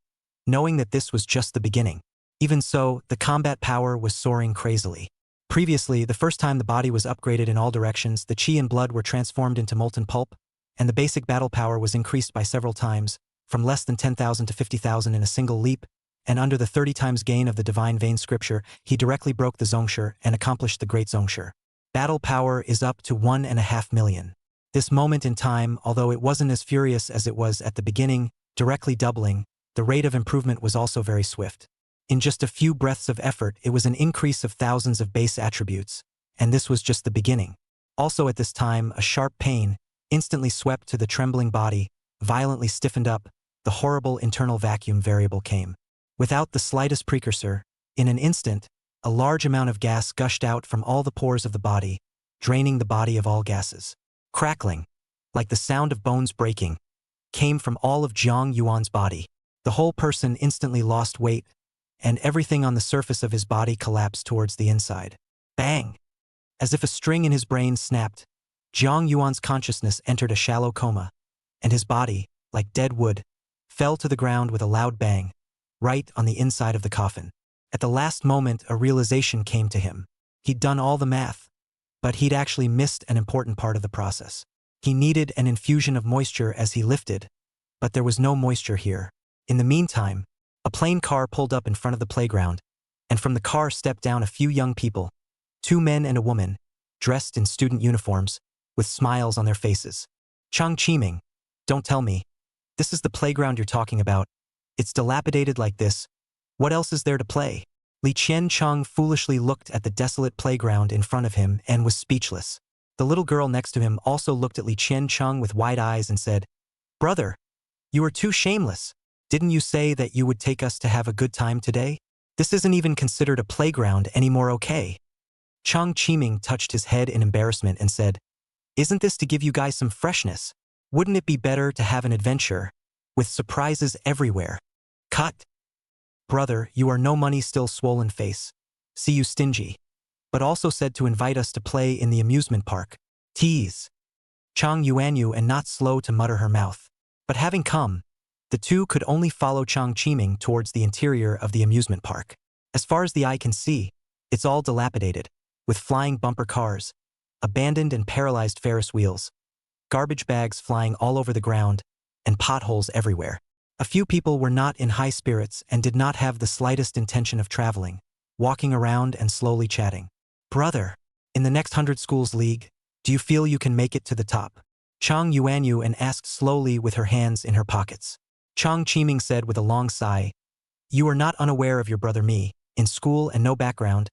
knowing that this was just the beginning. Even so, the combat power was soaring crazily. Previously, the first time the body was upgraded in all directions, the qi and blood were transformed into molten pulp, and the basic battle power was increased by several times, from less than 10,000 to 50,000 in a single leap, and under the 30 times gain of the Divine Vein Scripture, he directly broke the Zongshi and accomplished the Great Zongshi. Battle power is up to 1.5 million. This moment in time, although it wasn't as furious as it was at the beginning, directly doubling, the rate of improvement was also very swift. In just a few breaths of effort, it was an increase of thousands of base attributes, and this was just the beginning. Also at this time, a sharp pain instantly swept to the trembling body, violently stiffened up, the horrible internal vacuum variable came. Without the slightest precursor, in an instant, a large amount of gas gushed out from all the pores of the body, draining the body of all gases. Crackling, like the sound of bones breaking, came from all of Zhang Yuan's body. The whole person instantly lost weight, and everything on the surface of his body collapsed towards the inside. Bang! As if a string in his brain snapped, Zhang Yuan's consciousness entered a shallow coma, and his body, like dead wood, fell to the ground with a loud bang, right on the inside of the coffin. At the last moment, a realization came to him. He'd done all the math, but he'd actually missed an important part of the process. He needed an infusion of moisture as he lifted, but there was no moisture here. In the meantime, a plain car pulled up in front of the playground, and from the car stepped down a few young people, 2 men and a woman, dressed in student uniforms, with smiles on their faces. Chang Qiming, don't tell me. This is the playground you're talking about. It's dilapidated like this. What else is there to play? Li Qiancheng foolishly looked at the desolate playground in front of him and was speechless. The little girl next to him also looked at Li Qiancheng with wide eyes and said, "Brother, you are too shameless. Didn't you say that you would take us to have a good time today? This isn't even considered a playground anymore, okay?" Chang Qiming touched his head in embarrassment and said, "Isn't this to give you guys some freshness? Wouldn't it be better to have an adventure, with surprises everywhere?" "Cut! Brother, you are no money, still swollen face. See you stingy. but also said to invite us to play in the amusement park. Tease. Chang Yuanyu and not slow to mutter her mouth. But having come, the two could only follow Chang Qiming towards the interior of the amusement park. As far as the eye can see, it's all dilapidated, with flying bumper cars, abandoned and paralyzed Ferris wheels, garbage bags flying all over the ground, and potholes everywhere. A few people were not in high spirits and did not have the slightest intention of traveling, walking around and slowly chatting. Brother, in the next 100 Schools League, do you feel you can make it to the top? Chang Yuanyu and asked slowly with her hands in her pockets. Chang Qiming said with a long sigh, you are not unaware of your brother me, in school and no background,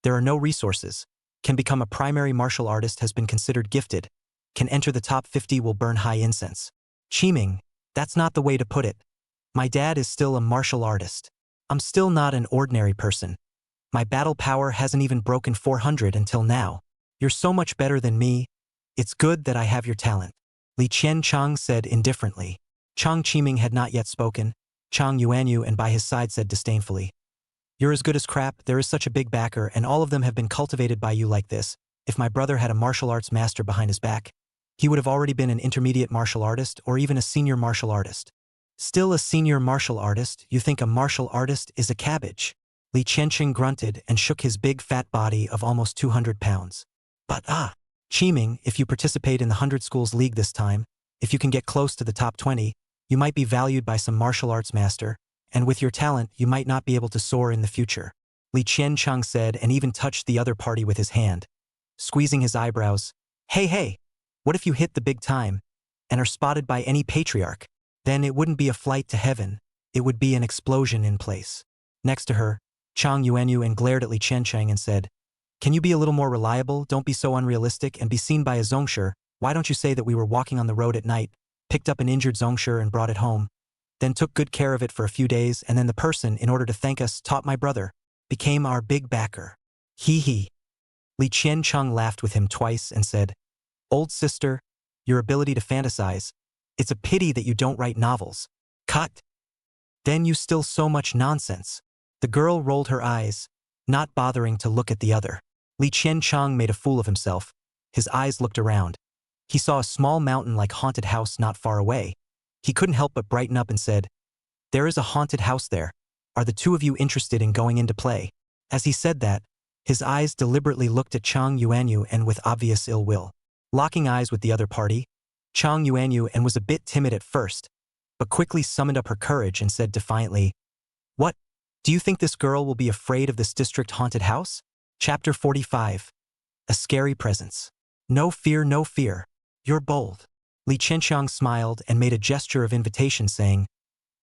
there are no resources, can become a primary martial artist has been considered gifted, can enter the top 50 will burn high incense. Qiming, that's not the way to put it. My dad is still a martial artist. I'm still not an ordinary person. My battle power hasn't even broken 400 until now. You're so much better than me. It's good that I have your talent. Li Qianchang said indifferently. Chang Qiming had not yet spoken. Chang Yuanyu and by his side said disdainfully, you're as good as crap, there is such a big backer and all of them have been cultivated by you like this. If my brother had a martial arts master behind his back, he would have already been an intermediate martial artist or even a senior martial artist. Still a senior martial artist, you think a martial artist is a cabbage? Li Qiancheng grunted and shook his big fat body of almost 200 pounds. But Qiming, if you participate in the 100 Schools League this time, if you can get close to the top 20, you might be valued by some martial arts master, and with your talent you might not be able to soar in the future. Li Qiancheng said and even touched the other party with his hand, squeezing his eyebrows. Hey, what if you hit the big time, and are spotted by any patriarch? Then it wouldn't be a flight to heaven, it would be an explosion in place. Next to her, Chang Yuanyu and glared at Li Qiancheng and said, can you be a little more reliable, don't be so unrealistic and be seen by a Zhongsher, why don't you say that we were walking on the road at night, picked up an injured Zhongsher and brought it home, then took good care of it for a few days and then the person, in order to thank us, taught my brother, became our big backer. He. Li Qiancheng laughed with him twice and said, old sister, your ability to fantasize, it's a pity that you don't write novels. Cut. Then you still so much nonsense. The girl rolled her eyes, not bothering to look at the other. Li Qiancheng made a fool of himself. His eyes looked around. He saw a small mountain-like haunted house not far away. He couldn't help but brighten up and said, there is a haunted house there. Are the two of you interested in going in to play? As he said that, his eyes deliberately looked at Chang Yuanyu and with obvious ill will. Locking eyes with the other party, Chang Yuanyu and was a bit timid at first, but quickly summoned up her courage and said defiantly, what? Do you think this girl will be afraid of this district haunted house? Chapter 45. A Scary Presence. No fear, no fear. You're bold. Li Qiancheng smiled and made a gesture of invitation saying,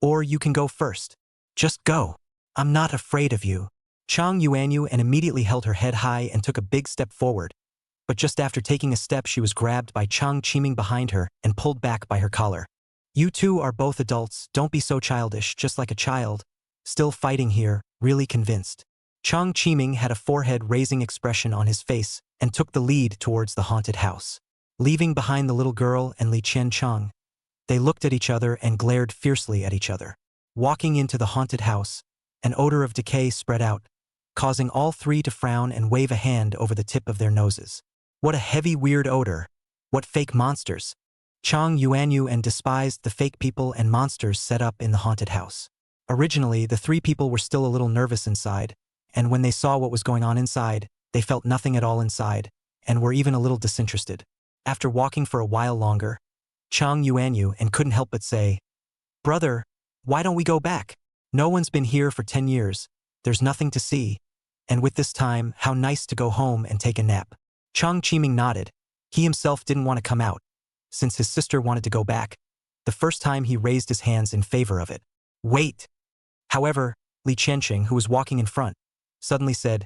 or you can go first. Just go. I'm not afraid of you. Chang Yuanyu and immediately held her head high and took a big step forward, but just after taking a step she was grabbed by Chang Qiming behind her and pulled back by her collar. You two are both adults, don't be so childish, just like a child. Still fighting here, really convinced. Chang Qiming had a forehead-raising expression on his face and took the lead towards the haunted house. Leaving behind the little girl and Li Qiancheng, they looked at each other and glared fiercely at each other. Walking into the haunted house, an odor of decay spread out, causing all three to frown and wave a hand over the tip of their noses. What a heavy, weird odor. What fake monsters. Chang Yuanyu and despised the fake people and monsters set up in the haunted house. Originally, the three people were still a little nervous inside, and when they saw what was going on inside, they felt nothing at all inside, and were even a little disinterested. After walking for a while longer, Chang Yuanyu and couldn't help but say, brother, why don't we go back? No one's been here for 10 years, there's nothing to see, and with this time, how nice to go home and take a nap. Chang Qiming nodded. He himself didn't want to come out, since his sister wanted to go back. The first time he raised his hands in favor of it. Wait! However, Li Qiancheng, who was walking in front, suddenly said,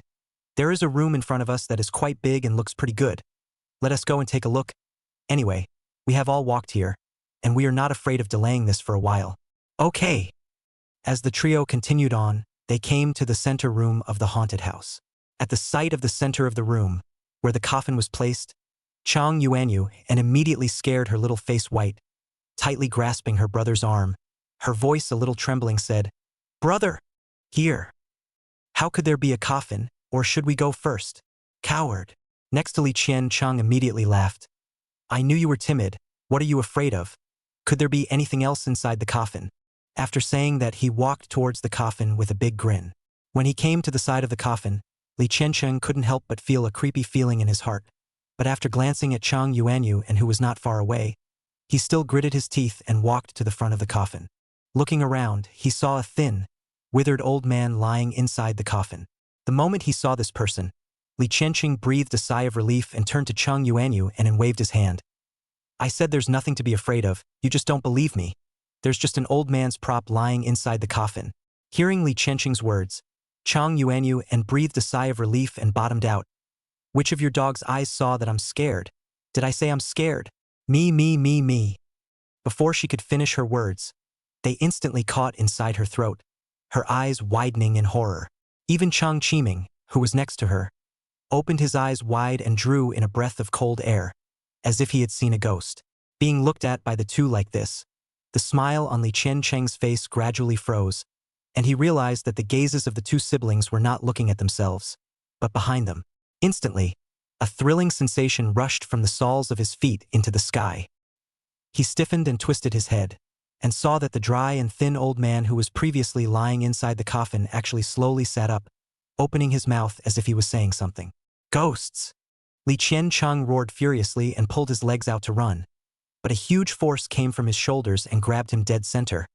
there is a room in front of us that is quite big and looks pretty good. Let us go and take a look. Anyway, we have all walked here, and we are not afraid of delaying this for a while. Okay. As the trio continued on, they came to the center room of the haunted house. At the sight of the center of the room, where the coffin was placed, Chang Yuanyu and immediately scared her little face white, tightly grasping her brother's arm. Her voice a little trembling said, brother! Here. How could there be a coffin, or should we go first? Coward. Next to Li Qiancheng immediately laughed. I knew you were timid. What are you afraid of? Could there be anything else inside the coffin? After saying that, he walked towards the coffin with a big grin. When he came to the side of the coffin, Li Qiancheng couldn't help but feel a creepy feeling in his heart. But after glancing at Chang Yuanyu, and who was not far away, he still gritted his teeth and walked to the front of the coffin. Looking around, he saw a thin, withered old man lying inside the coffin. The moment he saw this person, Li Qiancheng breathed a sigh of relief and turned to Chang Yuanyu and waved his hand. I said there's nothing to be afraid of, you just don't believe me. There's just an old man's prop lying inside the coffin. Hearing Li Qiancheng's words, Chang Yuanyu and breathed a sigh of relief and bottomed out. Which of your dog's eyes saw that I'm scared? Did I say I'm scared? Me. Before she could finish her words, they instantly caught inside her throat, her eyes widening in horror. Even Chang Qiming, who was next to her, opened his eyes wide and drew in a breath of cold air, as if he had seen a ghost. Being looked at by the two like this, the smile on Li Qiancheng's face gradually froze, and he realized that the gazes of the two siblings were not looking at themselves, but behind them. Instantly, a thrilling sensation rushed from the soles of his feet into the sky. He stiffened and twisted his head, and saw that the dry and thin old man who was previously lying inside the coffin actually slowly sat up, opening his mouth as if he was saying something. Ghosts! Li Qiancheng roared furiously and pulled his legs out to run, but a huge force came from his shoulders and grabbed him dead center,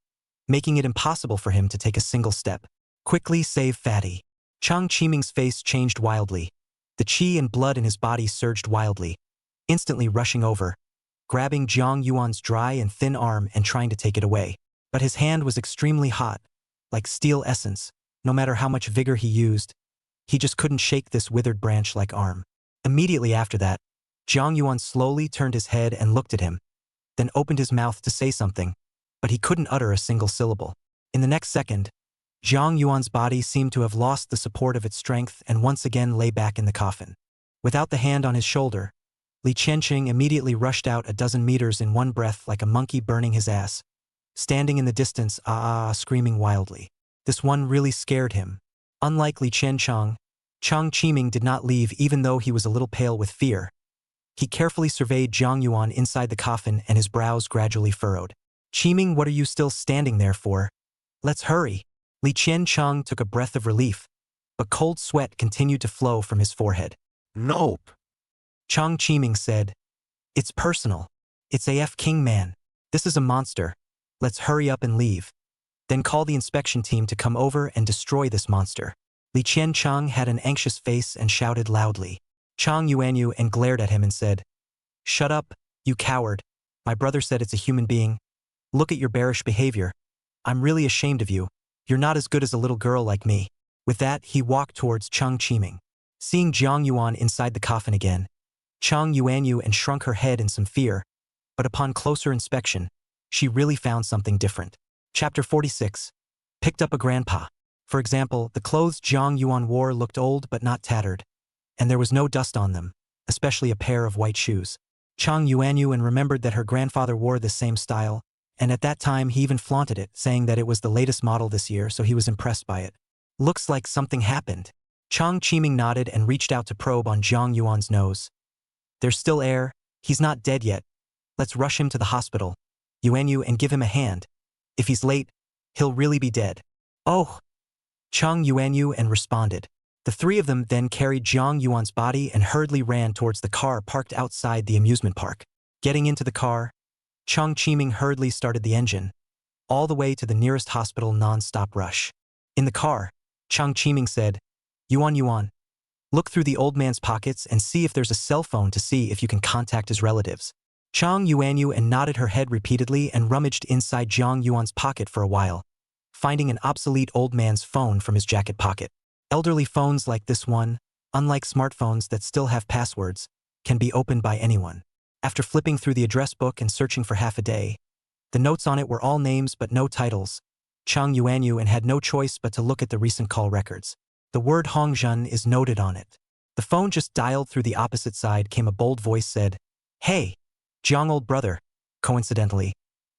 making it impossible for him to take a single step. Quickly save Fatty. Chang Qiming's face changed wildly. The qi and blood in his body surged wildly, instantly rushing over, grabbing Jiang Yuan's dry and thin arm and trying to take it away. But his hand was extremely hot, like steel essence. No matter how much vigor he used, he just couldn't shake this withered branch-like arm. Immediately after that, Jiang Yuan slowly turned his head and looked at him, then opened his mouth to say something, but he couldn't utter a single syllable. In the next second, Jiang Yuan's body seemed to have lost the support of its strength and once again lay back in the coffin. Without the hand on his shoulder, Li Qiancheng immediately rushed out a dozen meters in one breath like a monkey burning his ass, standing in the distance, screaming wildly. This one really scared him. Unlike Li Qiancheng, Chang Qiming did not leave even though he was a little pale with fear. He carefully surveyed Jiang Yuan inside the coffin and his brows gradually furrowed. Qiming, what are you still standing there for? Let's hurry. Li Qiancheng took a breath of relief, but cold sweat continued to flow from his forehead. Nope. Chang Qiming said, It's personal. It's AF King Man. This is a monster. Let's hurry up and leave. Then call the inspection team to come over and destroy this monster. Li Qiancheng had an anxious face and shouted loudly. Chang Yuanyu and glared at him and said, Shut up, you coward. My brother said it's a human being. Look at your bearish behavior. I'm really ashamed of you. You're not as good as a little girl like me. With that, he walked towards Chang Qiming. Seeing Jiang Yuan inside the coffin again, Chang Yuanyu and shrunk her head in some fear, but upon closer inspection, she really found something different. Chapter 46. Picked up a grandpa. For example, the clothes Jiang Yuan wore looked old but not tattered, and there was no dust on them, especially a pair of white shoes. Chang Yuanyu and remembered that her grandfather wore the same style, and at that time he even flaunted it, saying that it was the latest model this year, so he was impressed by it. Looks like something happened. Chang Qiming nodded and reached out to probe on Jiang Yuan's nose. There's still air. He's not dead yet. Let's rush him to the hospital. Yuanyu, and give him a hand. If he's late, he'll really be dead. Oh! Chang Yuanyu and responded. The three of them then carried Jiang Yuan's body and hurriedly ran towards the car parked outside the amusement park. Getting into the car, Chang Qiming hurriedly started the engine, all the way to the nearest hospital non-stop rush. In the car, Chang Qiming said, Yuan, look through the old man's pockets and see if there's a cell phone to see if you can contact his relatives. Chang Yuanyu and nodded her head repeatedly and rummaged inside Jiang Yuan's pocket for a while, finding an obsolete old man's phone from his jacket pocket. Elderly phones like this one, unlike smartphones that still have passwords, can be opened by anyone. After flipping through the address book and searching for half a day, the notes on it were all names but no titles. Chang Yuanyu and had no choice but to look at the recent call records. The word Hongzhen is noted on it. The phone just dialed. Through the opposite side came a bold voice said, Hey, Jiang, old brother. Coincidentally,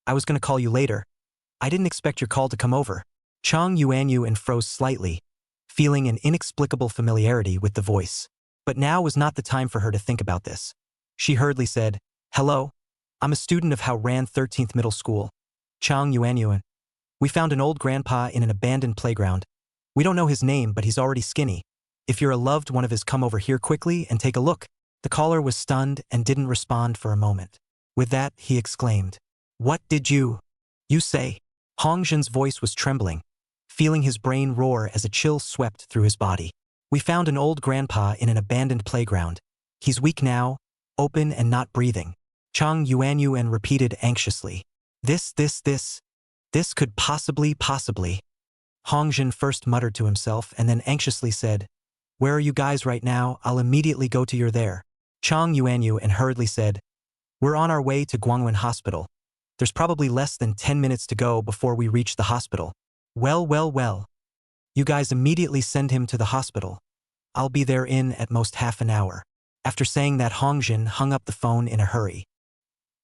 I was going to call you later. I didn't expect your call to come over. Chang Yuanyu and froze slightly, feeling an inexplicable familiarity with the voice. But now was not the time for her to think about this. She hurriedly said, "Hello, I'm a student of Haoran 13th Middle School. Chang Yuanyuan. We found an old grandpa in an abandoned playground. We don't know his name, but he's already skinny. If you're a loved one of his, come over here quickly and take a look." The caller was stunned and didn't respond for a moment. With that, he exclaimed, "What did you say?" Hong Zhen's voice was trembling, feeling his brain roar as a chill swept through his body. "We found an old grandpa in an abandoned playground. He's weak now, open and not breathing." Chang Yuanyuan repeated anxiously. This could possibly. Hong Zhen first muttered to himself and then anxiously said, "Where are you guys right now? I'll immediately go to your there." Chang Yuanyuan hurriedly said, "We're on our way to Guangyuan Hospital. There's probably less than 10 minutes to go before we reach the hospital." Well. You guys immediately send him to the hospital. I'll be there in at most half an hour." After saying that, Hong Zhen hung up the phone in a hurry.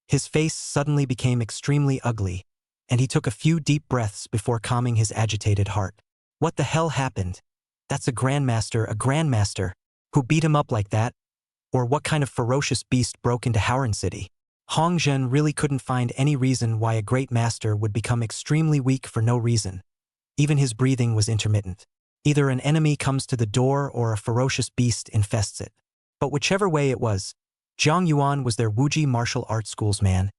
His face suddenly became extremely ugly, and he took a few deep breaths before calming his agitated heart. What the hell happened? That's a grandmaster. Who beat him up like that? Or what kind of ferocious beast broke into Haoran City? Hong Zhen really couldn't find any reason why a great master would become extremely weak for no reason. Even his breathing was intermittent. Either an enemy comes to the door or a ferocious beast infests it. But whichever way it was, Zhang Yuan was their Wuji martial arts school's man,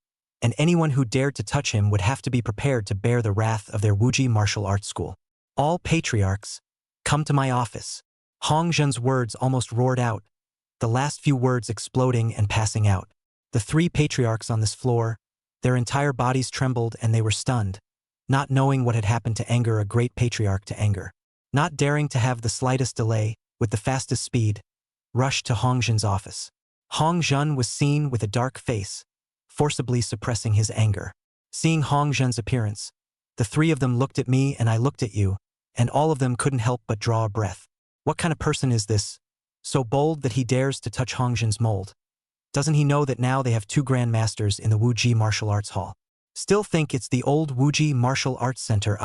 and anyone who dared to touch him would have to be prepared to bear the wrath of their Wuji martial arts school. "All patriarchs, come to my office." Hong Zhen's words almost roared out, the last few words exploding and passing out. The three patriarchs on this floor, their entire bodies trembled and they were stunned, not knowing what had happened to anger a great patriarch to anger. Not daring to have the slightest delay, with the fastest speed, rushed to Hong Zhen's office. Hong Zhen was seen with a dark face, forcibly suppressing his anger. Seeing Hong Zhen's appearance, the three of them looked at me and I looked at you, and all of them couldn't help but draw a breath. What kind of person is this? So bold that he dares to touch Hong Zhen's mold. Doesn't he know that now they have two grandmasters in the Wuji Martial Arts Hall? Still think it's the old Wuji Martial Arts Center.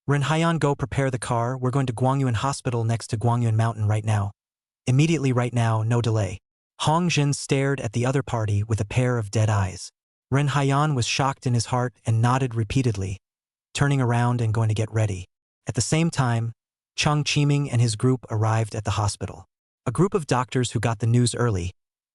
Ren Haiyan, go prepare the car. We're going to Guangyuan Hospital next to Guangyuan Mountain right now. Immediately right now, no delay. Hong Zhen stared at the other party with a pair of dead eyes. Ren Haiyan was shocked in his heart and nodded repeatedly, turning around and going to get ready. At the same time, Cheng Qiming and his group arrived at the hospital. A group of doctors who got the news early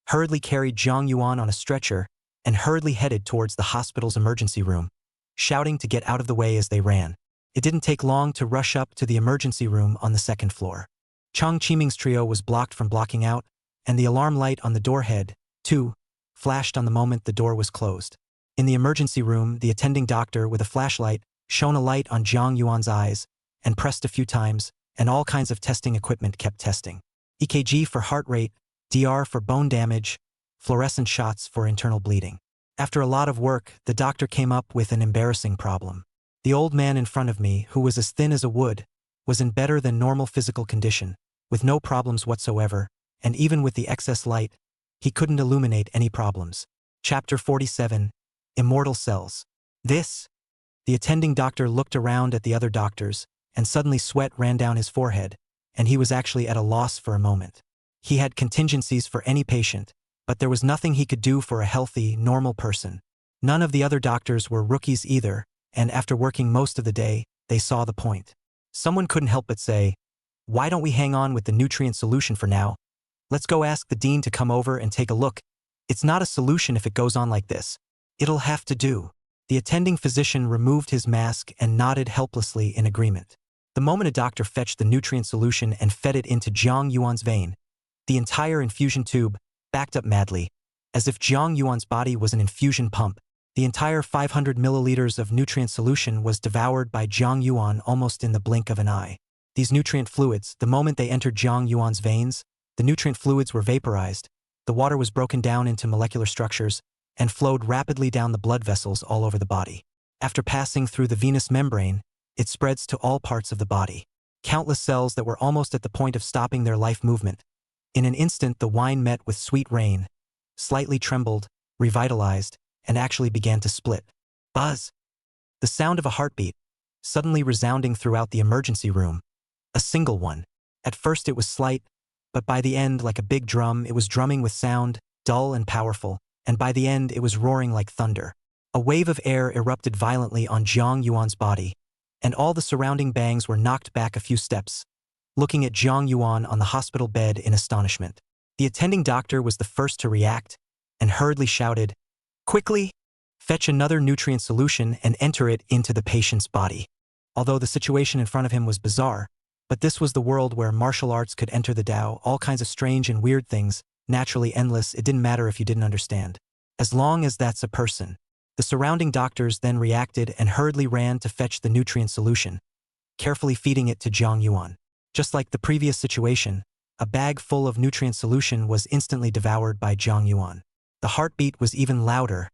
hurriedly carried Zhang Yuan on a stretcher and hurriedly headed towards the hospital's emergency room, shouting to get out of the way as they ran. It didn't take long to rush up to the emergency room on the second floor. Cheng Qiming's trio was blocked from blocking out, and the alarm light on the door head, too, flashed on the moment the door was closed. In the emergency room, the attending doctor with a flashlight shone a light on Zhang Yuan's eyes and pressed a few times, and all kinds of testing equipment kept testing. EKG for heart rate, DR for bone damage, fluorescent shots for internal bleeding. After a lot of work, the doctor came up with an embarrassing problem. The old man in front of me, who was as thin as a wood, was in better than normal physical condition, with no problems whatsoever, and even with the excess light, he couldn't illuminate any problems. Chapter 47, Immortal Cells. The attending doctor looked around at the other doctors, and suddenly sweat ran down his forehead, and he was actually at a loss for a moment. He had contingencies for any patient, but there was nothing he could do for a healthy, normal person. None of the other doctors were rookies either, and after working most of the day, they saw the point. Someone couldn't help but say, "Why don't we hang on with the nutrient solution for now? Let's go ask the dean to come over and take a look. It's not a solution if it goes on like this. It'll have to do." The attending physician removed his mask and nodded helplessly in agreement. The moment a doctor fetched the nutrient solution and fed it into Zhang Yuan's vein, the entire infusion tube backed up madly, as if Zhang Yuan's body was an infusion pump. The entire 500 milliliters of nutrient solution was devoured by Zhang Yuan almost in the blink of an eye. These nutrient fluids, the moment they entered Zhang Yuan's veins, the nutrient fluids were vaporized, the water was broken down into molecular structures, and flowed rapidly down the blood vessels all over the body. After passing through the venous membrane, it spreads to all parts of the body. Countless cells that were almost at the point of stopping their life movement. In an instant, the wine met with sweet rain, slightly trembled, revitalized, and actually began to split. Buzz! The sound of a heartbeat, suddenly resounding throughout the emergency room. A single one. At first it was slight, But by the end, like a big drum, it was drumming with sound, dull and powerful, and by the end it was roaring like thunder. A wave of air erupted violently on Jiang Yuan's body, and all the surrounding bangs were knocked back a few steps, looking at Jiang Yuan on the hospital bed in astonishment. The attending doctor was the first to react, and hurriedly shouted, "Quickly! Fetch another nutrient solution and enter it into the patient's body." Although the situation in front of him was bizarre, but this was the world where martial arts could enter the Tao, all kinds of strange and weird things, naturally endless, it didn't matter if you didn't understand. As long as that's a person. The surrounding doctors then reacted and hurriedly ran to fetch the nutrient solution, carefully feeding it to Jiang Yuan. Just like the previous situation, a bag full of nutrient solution was instantly devoured by Jiang Yuan. The heartbeat was even louder.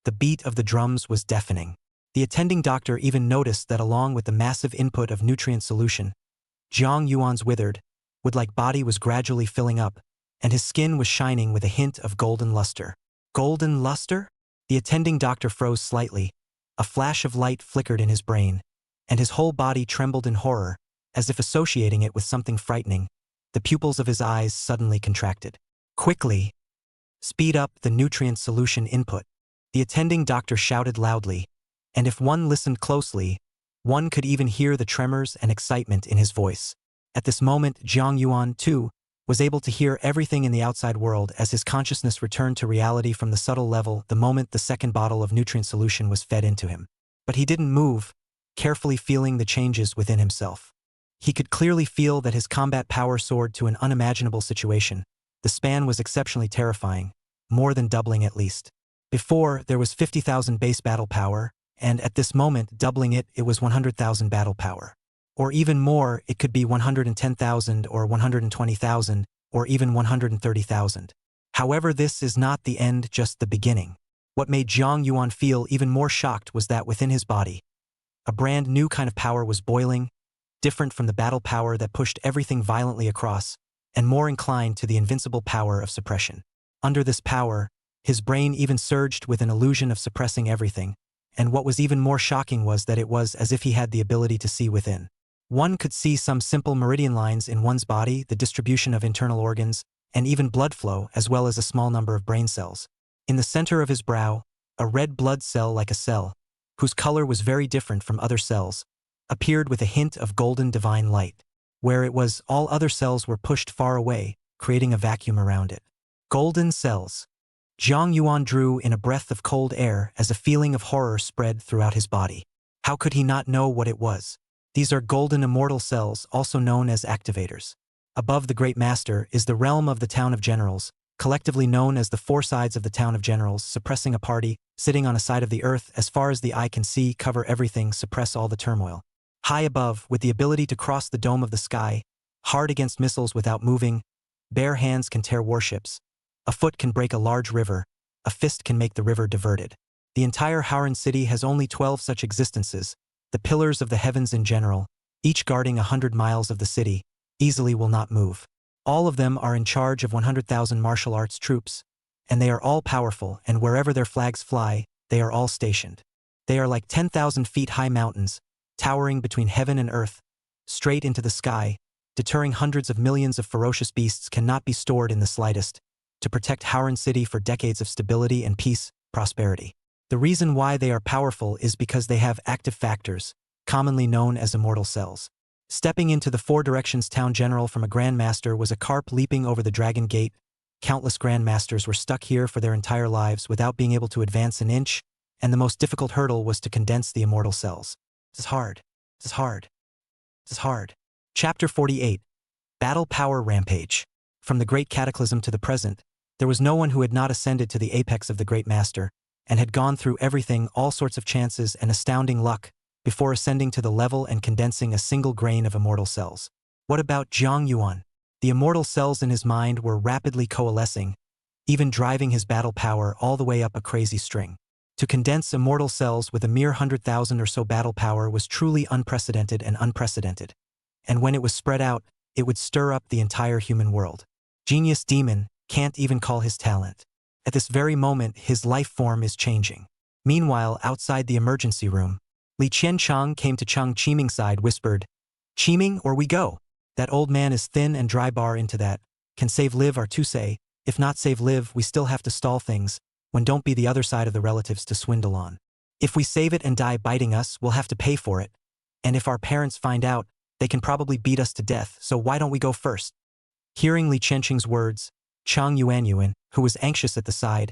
The beat of the drums was deafening. The attending doctor even noticed that along with the massive input of nutrient solution, Jiang Yuan's withered, wood-like body was gradually filling up, and his skin was shining with a hint of golden luster. Golden luster? The attending doctor froze slightly. A flash of light flickered in his brain, and his whole body trembled in horror, as if associating it with something frightening. The pupils of his eyes suddenly contracted. Quickly! Speed up the nutrient solution input. The attending doctor shouted loudly, and if one listened closely, one could even hear the tremors and excitement in his voice. At this moment, Jiang Yuan, too, was able to hear everything in the outside world as his consciousness returned to reality from the subtle level the moment the second bottle of nutrient solution was fed into him. But he didn't move, carefully feeling the changes within himself. He could clearly feel that his combat power soared to an unimaginable situation. The span was exceptionally terrifying, more than doubling at least. Before, there was 50,000 base battle power, and at this moment, doubling it, it was 100,000 battle power. Or even more, it could be 110,000 or 120,000, or even 130,000. However, this is not the end, just the beginning. What made Jiang Yuan feel even more shocked was that within his body, a brand new kind of power was boiling, different from the battle power that pushed everything violently across, and more inclined to the invincible power of suppression. Under this power, his brain even surged with an illusion of suppressing everything, and what was even more shocking was that it was as if he had the ability to see within. One could see some simple meridian lines in one's body, the distribution of internal organs, and even blood flow, as well as a small number of brain cells. In the center of his brow, a red blood cell like a cell, whose color was very different from other cells, appeared with a hint of golden divine light. Where it was, all other cells were pushed far away, creating a vacuum around it. Golden cells. Jiang Yuan drew in a breath of cold air as a feeling of horror spread throughout his body. How could he not know what it was? These are golden immortal cells, also known as activators. Above the Great Master is the realm of the Town of Generals, collectively known as the four sides of the Town of Generals, suppressing a party, sitting on a side of the earth as far as the eye can see, cover everything, suppress all the turmoil. High above, with the ability to cross the dome of the sky, hard against missiles without moving, bare hands can tear warships, a foot can break a large river, a fist can make the river diverted. The entire Howran city has only 12 such existences, the pillars of the heavens in general, each guarding 100 miles of the city, easily will not move. All of them are in charge of 100,000 martial arts troops, and they are all powerful, and wherever their flags fly, they are all stationed. They are like 10,000 feet high mountains, towering between heaven and earth, straight into the sky, deterring hundreds of millions of ferocious beasts cannot be stored in the slightest, to protect Howran City for decades of stability and peace, prosperity. The reason why they are powerful is because they have active factors, commonly known as immortal cells. Stepping into the Four Directions Town General from a Grandmaster was a carp leaping over the Dragon Gate. Countless Grandmasters were stuck here for their entire lives without being able to advance an inch, and the most difficult hurdle was to condense the immortal cells. This is hard. This is hard. This is hard. Chapter 48. Battle Power Rampage. From the Great Cataclysm to the present, there was no one who had not ascended to the apex of the Great Master, and had gone through everything, all sorts of chances and astounding luck, before ascending to the level and condensing a single grain of immortal cells. What about Jiang Yuan? The immortal cells in his mind were rapidly coalescing, even driving his battle power all the way up a crazy string. To condense immortal cells with a mere 100,000 or so battle power was truly unprecedented and unprecedented. And when it was spread out, it would stir up the entire human world. Genius Demon can't even call his talent. At this very moment, his life form is changing. Meanwhile, outside the emergency room, Li Qianchang came to Cheng Qiming's side, whispered, "Qiming, or we go. That old man is thin and dry, bar into that. Can save live are to say, if not save live, we still have to stall things, when don't be the other side of the relatives to swindle on. If we save it and die biting us, we'll have to pay for it. And if our parents find out, they can probably beat us to death, so why don't we go first? Hearing Li Qianqing's words, Chang Yuanyuan, who was anxious at the side,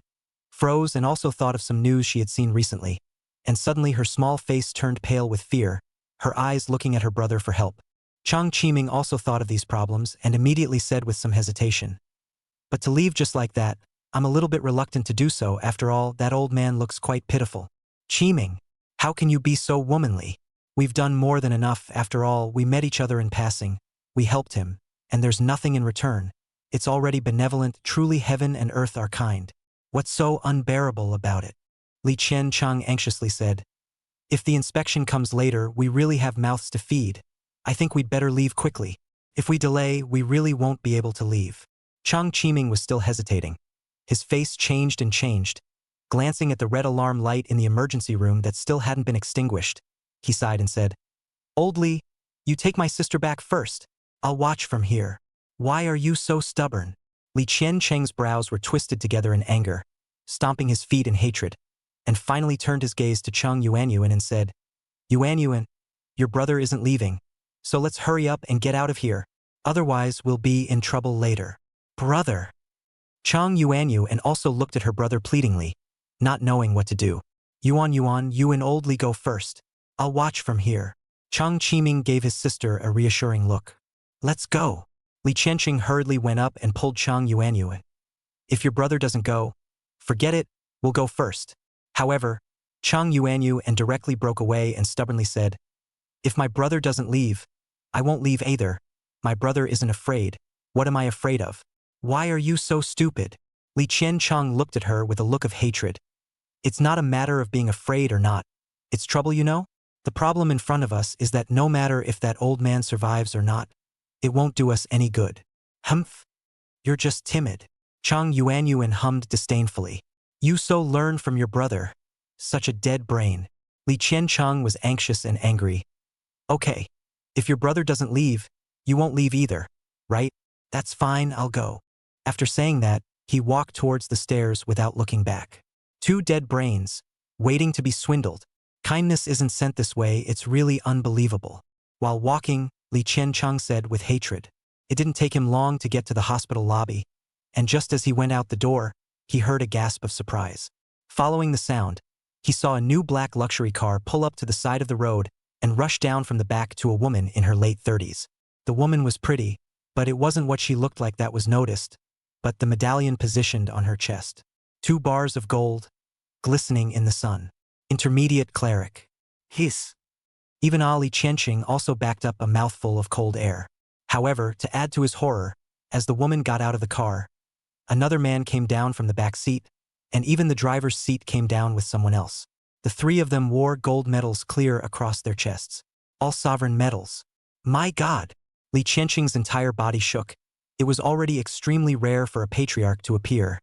froze and also thought of some news she had seen recently, and suddenly her small face turned pale with fear, her eyes looking at her brother for help. Chang Qiming also thought of these problems and immediately said with some hesitation, "But to leave just like that, I'm a little bit reluctant to do so. After all, that old man looks quite pitiful." "Qiming, how can you be so womanly? We've done more than enough. After all, we met each other in passing, we helped him, and there's nothing in return. It's already benevolent, truly heaven and earth are kind. What's so unbearable about it?" Li Qiancheng anxiously said, "If the inspection comes later, we really have mouths to feed. I think we'd better leave quickly. If we delay, we really won't be able to leave." Chang Qiming was still hesitating. His face changed and changed. Glancing at the red alarm light in the emergency room that still hadn't been extinguished, he sighed and said, "Old Li, you take my sister back first. I'll watch from here. Why are you so stubborn?" Li Qiancheng's brows were twisted together in anger, stomping his feet in hatred, and finally turned his gaze to Chang Yuanyuan and said, "Yuanyuan, your brother isn't leaving, so let's hurry up and get out of here. Otherwise, we'll be in trouble later." "Brother." Chang Yuanyuan also looked at her brother pleadingly, not knowing what to do. "Yuan, you and Old Li go first. I'll watch from here." Chang Qiming gave his sister a reassuring look. "Let's go." Li Qianqing hurriedly went up and pulled Chang Yuanyuan. "If your brother doesn't go, forget it, we'll go first." However, Chang Yuanyuan directly broke away and stubbornly said, "If my brother doesn't leave, I won't leave either. My brother isn't afraid. What am I afraid of? Why are you so stupid?" Li Qiancheng looked at her with a look of hatred. "It's not a matter of being afraid or not. It's trouble, you know? The problem in front of us is that no matter if that old man survives or not, it won't do us any good." "Humph. You're just timid." Chang Yuanyuan hummed disdainfully. "You so learn from your brother. Such a dead brain." Li Qiancheng was anxious and angry. "Okay. If your brother doesn't leave, you won't leave either, right? That's fine, I'll go." After saying that, he walked towards the stairs without looking back. Two dead brains, waiting to be swindled. Kindness isn't sent this way, it's really unbelievable. While walking, Li Qiancheng said with hatred. It didn't take him long to get to the hospital lobby, and just as he went out the door, he heard a gasp of surprise. Following the sound, he saw a new black luxury car pull up to the side of the road and rush down from the back to a woman in her late 30s. The woman was pretty, but it wasn't what she looked like that was noticed, but the medallion positioned on her chest. 2 bars of gold, glistening in the sun. Intermediate cleric. Hiss. Even Li Qianqing also backed up a mouthful of cold air. However, to add to his horror, as the woman got out of the car, another man came down from the back seat, and even the driver's seat came down with someone else. The 3 of them wore gold medals clear across their chests. All sovereign medals. My God! Li Qianqing's entire body shook. It was already extremely rare for a patriarch to appear,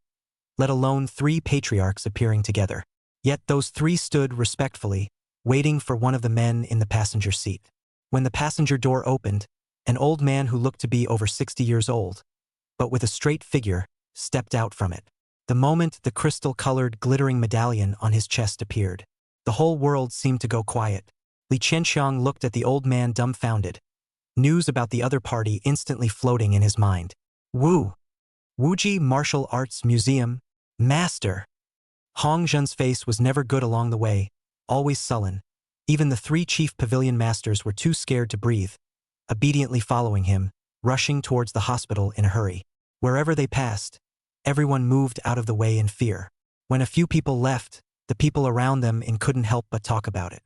let alone 3 patriarchs appearing together. Yet those 3 stood respectfully, waiting for one of the men in the passenger seat. When the passenger door opened, an old man who looked to be over 60 years old, but with a straight figure, stepped out from it. The moment the crystal-colored, glittering medallion on his chest appeared, the whole world seemed to go quiet. Li Qianqiang looked at the old man dumbfounded, news about the other party instantly floating in his mind. Wuji Martial Arts Museum, Master. Hong Zhen's face was never good along the way, always sullen. Even the 3 chief pavilion masters were too scared to breathe, obediently following him, rushing towards the hospital in a hurry. Wherever they passed, everyone moved out of the way in fear. When a few people left, the people around them couldn't help but talk about it.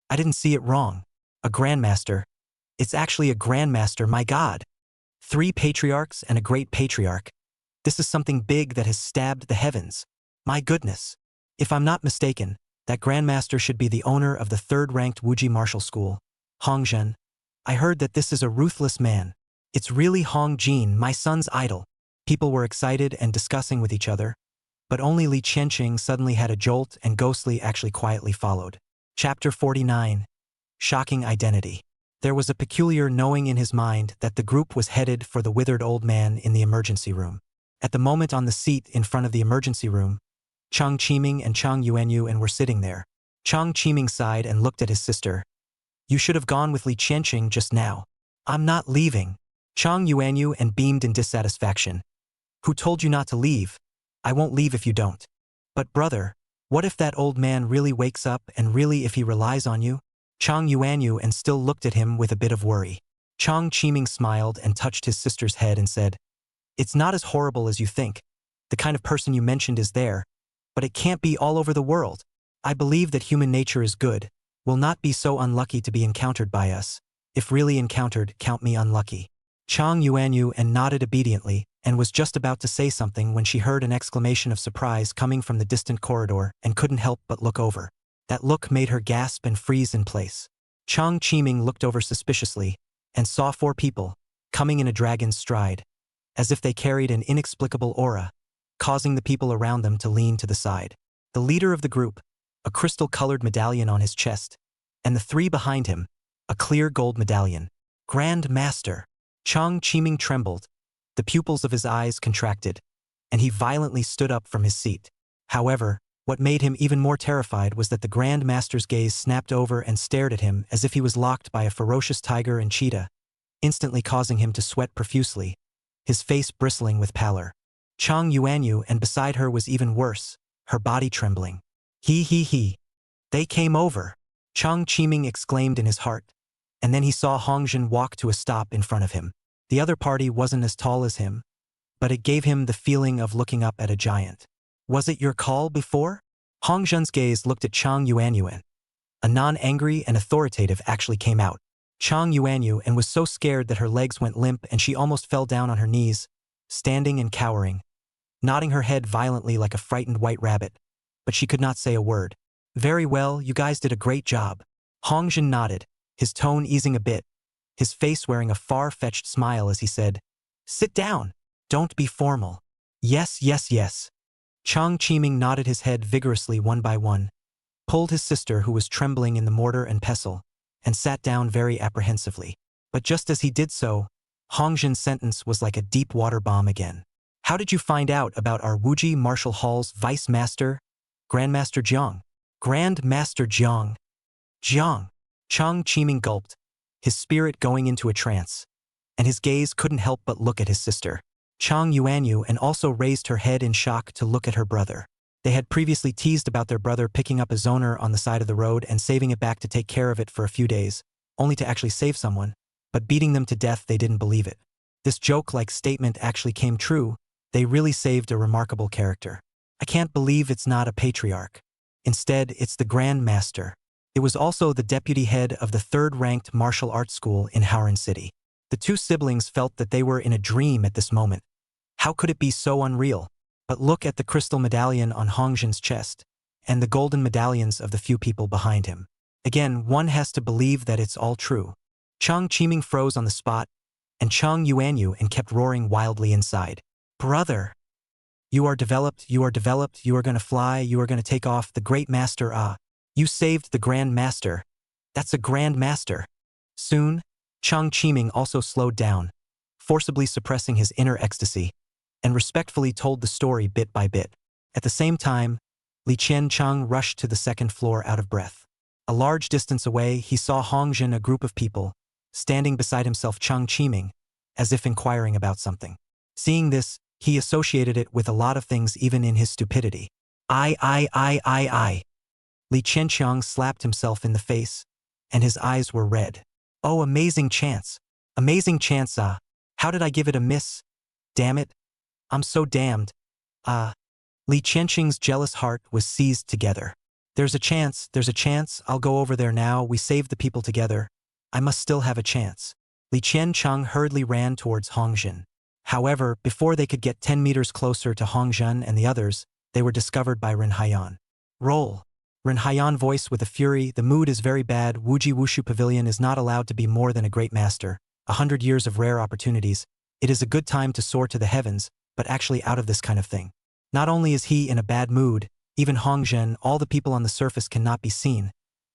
I didn't see it wrong. A grandmaster. It's actually a grandmaster, my God. 3 patriarchs and a great patriarch. This is something big that has stabbed the heavens. My goodness. If I'm not mistaken, that grandmaster should be the owner of the 3rd-ranked Wuji Martial School. Hong Zhen. I heard that this is a ruthless man. It's really Hong Jin, my son's idol. People were excited and discussing with each other, but only Li Qianqing suddenly had a jolt and Ghostly actually quietly followed. Chapter 49. Shocking Identity. There was a peculiar knowing in his mind that the group was headed for the withered old man in the emergency room. At the moment on the seat in front of the emergency room, Chang Qiming and Chang Yuanyu were sitting there. Chang Qiming sighed and looked at his sister. You should have gone with Li Qianqing just now. I'm not leaving. Chang Yuanyu beamed in dissatisfaction. Who told you not to leave? I won't leave if you don't. But brother, what if that old man really wakes up and really if he relies on you? Chang Yuanyu still looked at him with a bit of worry. Chang Qiming smiled and touched his sister's head and said, It's not as horrible as you think. The kind of person you mentioned is there, but it can't be all over the world. I believe that human nature is good, will not be so unlucky to be encountered by us. If really encountered, count me unlucky. Chang Yuanyu nodded obediently and was just about to say something when she heard an exclamation of surprise coming from the distant corridor and couldn't help but look over. That look made her gasp and freeze in place. Chang Qiming looked over suspiciously and saw 4 people, coming in a dragon's stride, as if they carried an inexplicable aura, causing the people around them to lean to the side. The leader of the group, a crystal-colored medallion on his chest, and the 3 behind him, a clear gold medallion. Grand Master. Chang Qiming trembled, the pupils of his eyes contracted, and he violently stood up from his seat. However, what made him even more terrified was that the Grand Master's gaze snapped over and stared at him as if he was locked by a ferocious tiger and cheetah, instantly causing him to sweat profusely, his face bristling with pallor. Chang Yuanyu beside her was even worse, her body trembling. He. They came over. Chang Qiming exclaimed in his heart, and then he saw Hongzhen walk to a stop in front of him. The other party wasn't as tall as him, but it gave him the feeling of looking up at a giant. Was it your call before? Hongzhen's gaze looked at Chang Yuanyu. A non-angry and authoritative actually came out. Chang Yuanyu was so scared that her legs went limp and she almost fell down on her knees, standing and cowering, nodding her head violently like a frightened white rabbit, but she could not say a word. Very well, you guys did a great job. Hongzhen nodded, his tone easing a bit, his face wearing a far-fetched smile as he said, Sit down. Don't be formal. Yes. Chang Qiming nodded his head vigorously one by one, pulled his sister who was trembling in the mortar and pestle, and sat down very apprehensively. But just as he did so, Hongzhen's sentence was like a deep water bomb again. How did you find out about our Wuji Martial Hall's Vice Master, Grandmaster Jiang? Grandmaster Jiang. Jiang. Chang Qiming gulped, his spirit going into a trance, and his gaze couldn't help but look at his sister. Chang Yuanyu also raised her head in shock to look at her brother. They had previously teased about their brother picking up a zoner on the side of the road and saving it back to take care of it for a few days, only to actually save someone, but beating them to death they didn't believe it. This joke-like statement actually came true. They really saved a remarkable character. I can't believe it's not a patriarch. Instead, it's the Grand Master. It was also the deputy head of the 3rd-ranked martial arts school in Howran City. The 2 siblings felt that they were in a dream at this moment. How could it be so unreal? But look at the crystal medallion on Hongzhen's chest, and the golden medallions of the few people behind him. Again, one has to believe that it's all true. Chang Qiming froze on the spot, and Chang Yuanyu kept roaring wildly inside. Brother! You are developed, you are gonna fly, you are gonna take off, the great master, You saved the Grand Master. That's a Grand Master. Soon, Chang Qiming also slowed down, forcibly suppressing his inner ecstasy, and respectfully told the story bit by bit. At the same time, Li Qianqing rushed to the 2nd floor out of breath. A large distance away, he saw Hongzhen, a group of people, standing beside himself Chang Qiming, as if inquiring about something. Seeing this, he associated it with a lot of things even in his stupidity. I. Li Qianqing slapped himself in the face, and his eyes were red. Oh, amazing chance. Amazing chance, How did I give it a miss? Damn it. I'm so damned. Li Qianqing's jealous heart was seized together. There's a chance, I'll go over there now, we saved the people together. I must still have a chance. Li Qianqing hurriedly ran towards Hongzhen. However, before they could get 10 meters closer to Hongzhen and the others, they were discovered by Ren Haiyan. Roll. Ren Haiyan voiced with a fury, the mood is very bad, Wuji Wushu Pavilion is not allowed to be more than a great master. 100 years of rare opportunities. It is a good time to soar to the heavens, but actually out of this kind of thing. Not only is he in a bad mood, even Hongzhen, all the people on the surface cannot be seen,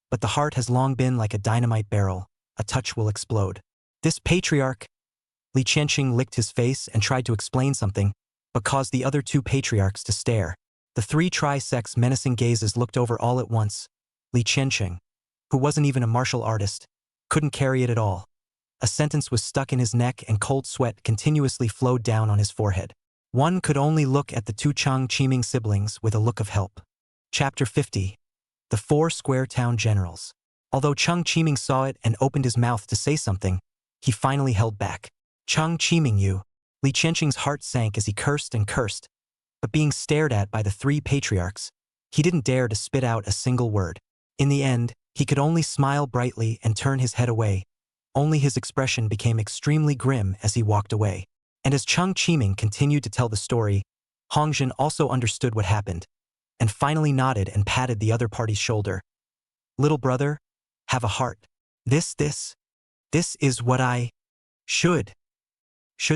but the heart has long been like a dynamite barrel, a touch will explode. This patriarch, Li Qianqing licked his face and tried to explain something, but caused the other two patriarchs to stare. The three tri-sex menacing gazes looked over all at once. Li Qianqing, who wasn't even a martial artist, couldn't carry it at all. A sentence was stuck in his neck and cold sweat continuously flowed down on his forehead. One could only look at the two Chang Qiming siblings with a look of help. Chapter 50. The Four Square Town Generals. Although Chang Qiming saw it and opened his mouth to say something, he finally held back. Chang Qiming, you. Li Qianqing's heart sank as he cursed and cursed, but being stared at by the three patriarchs, he didn't dare to spit out a single word. In the end, he could only smile brightly and turn his head away. Only his expression became extremely grim as he walked away. And as Chang Qiming continued to tell the story, Hongjin also understood what happened, and finally nodded and patted the other party's shoulder. Little brother, have a heart. This is what I should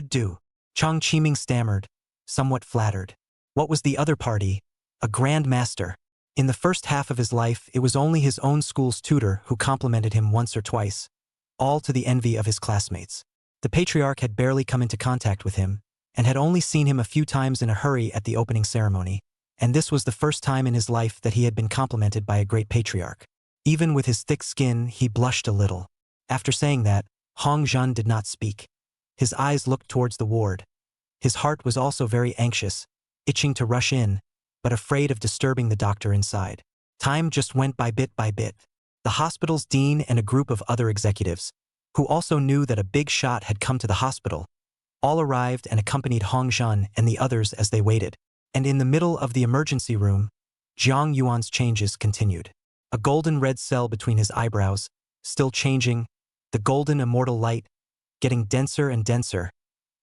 do. Chang Qiming stammered, somewhat flattered. What was the other party? A grand master. In the first half of his life, it was only his own school's tutor who complimented him once or twice, all to the envy of his classmates. The patriarch had barely come into contact with him, and had only seen him a few times in a hurry at the opening ceremony, and this was the first time in his life that he had been complimented by a great patriarch. Even with his thick skin, he blushed a little. After saying that, Hong Zhan did not speak. His eyes looked towards the ward. His heart was also very anxious, itching to rush in, but afraid of disturbing the doctor inside. Time just went by bit. The hospital's dean and a group of other executives, who also knew that a big shot had come to the hospital, all arrived and accompanied Hong Zhan and the others as they waited. And in the middle of the emergency room, Jiang Yuan's changes continued. A golden red cell between his eyebrows, still changing, the golden immortal light, getting denser and denser.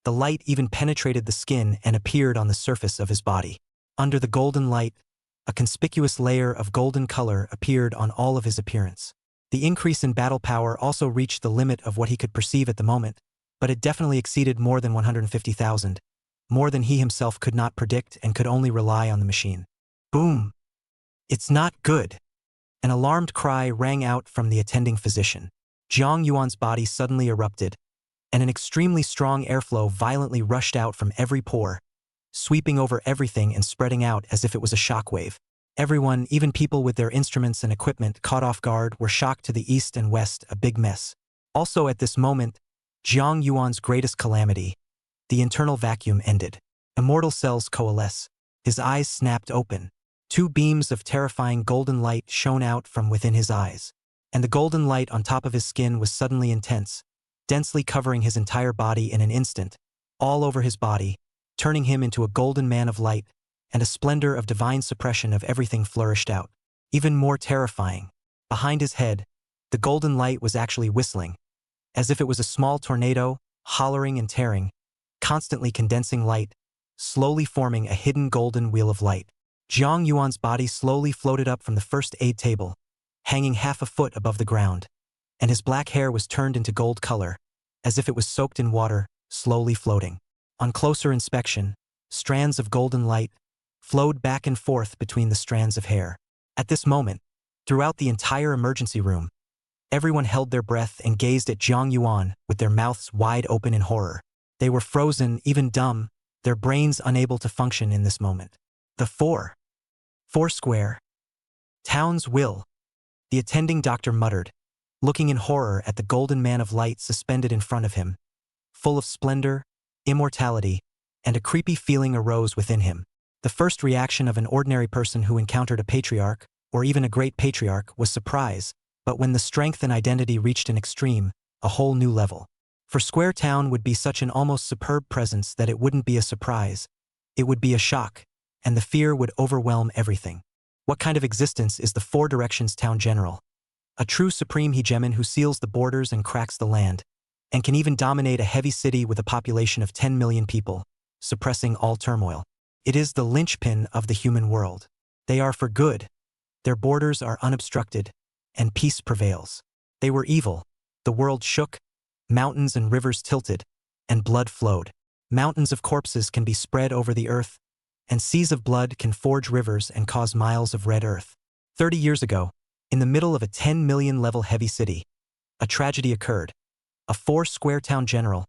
The light even penetrated the skin and appeared on the surface of his body. Under the golden light, a conspicuous layer of golden color appeared on all of his appearance. The increase in battle power also reached the limit of what he could perceive at the moment, but it definitely exceeded more than 150,000, more than he himself could not predict and could only rely on the machine. Boom! It's not good! An alarmed cry rang out from the attending physician. Jiang Yuan's body suddenly erupted, and an extremely strong airflow violently rushed out from every pore, sweeping over everything and spreading out as if it was a shockwave. Everyone, even people with their instruments and equipment caught off guard, were shocked to the east and west, a big mess. Also at this moment, Jiang Yuan's greatest calamity, the internal vacuum ended. Immortal cells coalesce. His eyes snapped open. Two beams of terrifying golden light shone out from within his eyes, and the golden light on top of his skin was suddenly intense, densely covering his entire body in an instant, all over his body, turning him into a golden man of light, and a splendor of divine suppression of everything flourished out. Even more terrifying, behind his head, the golden light was actually whistling, as if it was a small tornado, hollering and tearing, constantly condensing light, slowly forming a hidden golden wheel of light. Jiang Yuan's body slowly floated up from the first aid table, hanging half a foot above the ground, and his black hair was turned into gold color, as if it was soaked in water, slowly floating. On closer inspection, strands of golden light flowed back and forth between the strands of hair. At this moment, throughout the entire emergency room, everyone held their breath and gazed at Jiang Yuan with their mouths wide open in horror. They were frozen, even dumb, their brains unable to function in this moment. The four square towns will, the attending doctor muttered, looking in horror at the golden man of light suspended in front of him. Full of splendor, immortality, and a creepy feeling arose within him. The first reaction of an ordinary person who encountered a patriarch, or even a great patriarch, was surprise, but when the strength and identity reached an extreme, a whole new level. For Square Town would be such an almost superb presence that it wouldn't be a surprise. It would be a shock, and the fear would overwhelm everything. What kind of existence is the Four Directions Town General? A true supreme hegemon who seals the borders and cracks the land, and can even dominate a heavy city with a population of 10 million people, suppressing all turmoil. It is the linchpin of the human world. They are for good. Their borders are unobstructed, and peace prevails. They were evil. The world shook, mountains and rivers tilted, and blood flowed. Mountains of corpses can be spread over the earth, and seas of blood can forge rivers and cause miles of red earth. 30 years ago, in the middle of a 10 million level heavy city, a tragedy occurred. A 4-square town general,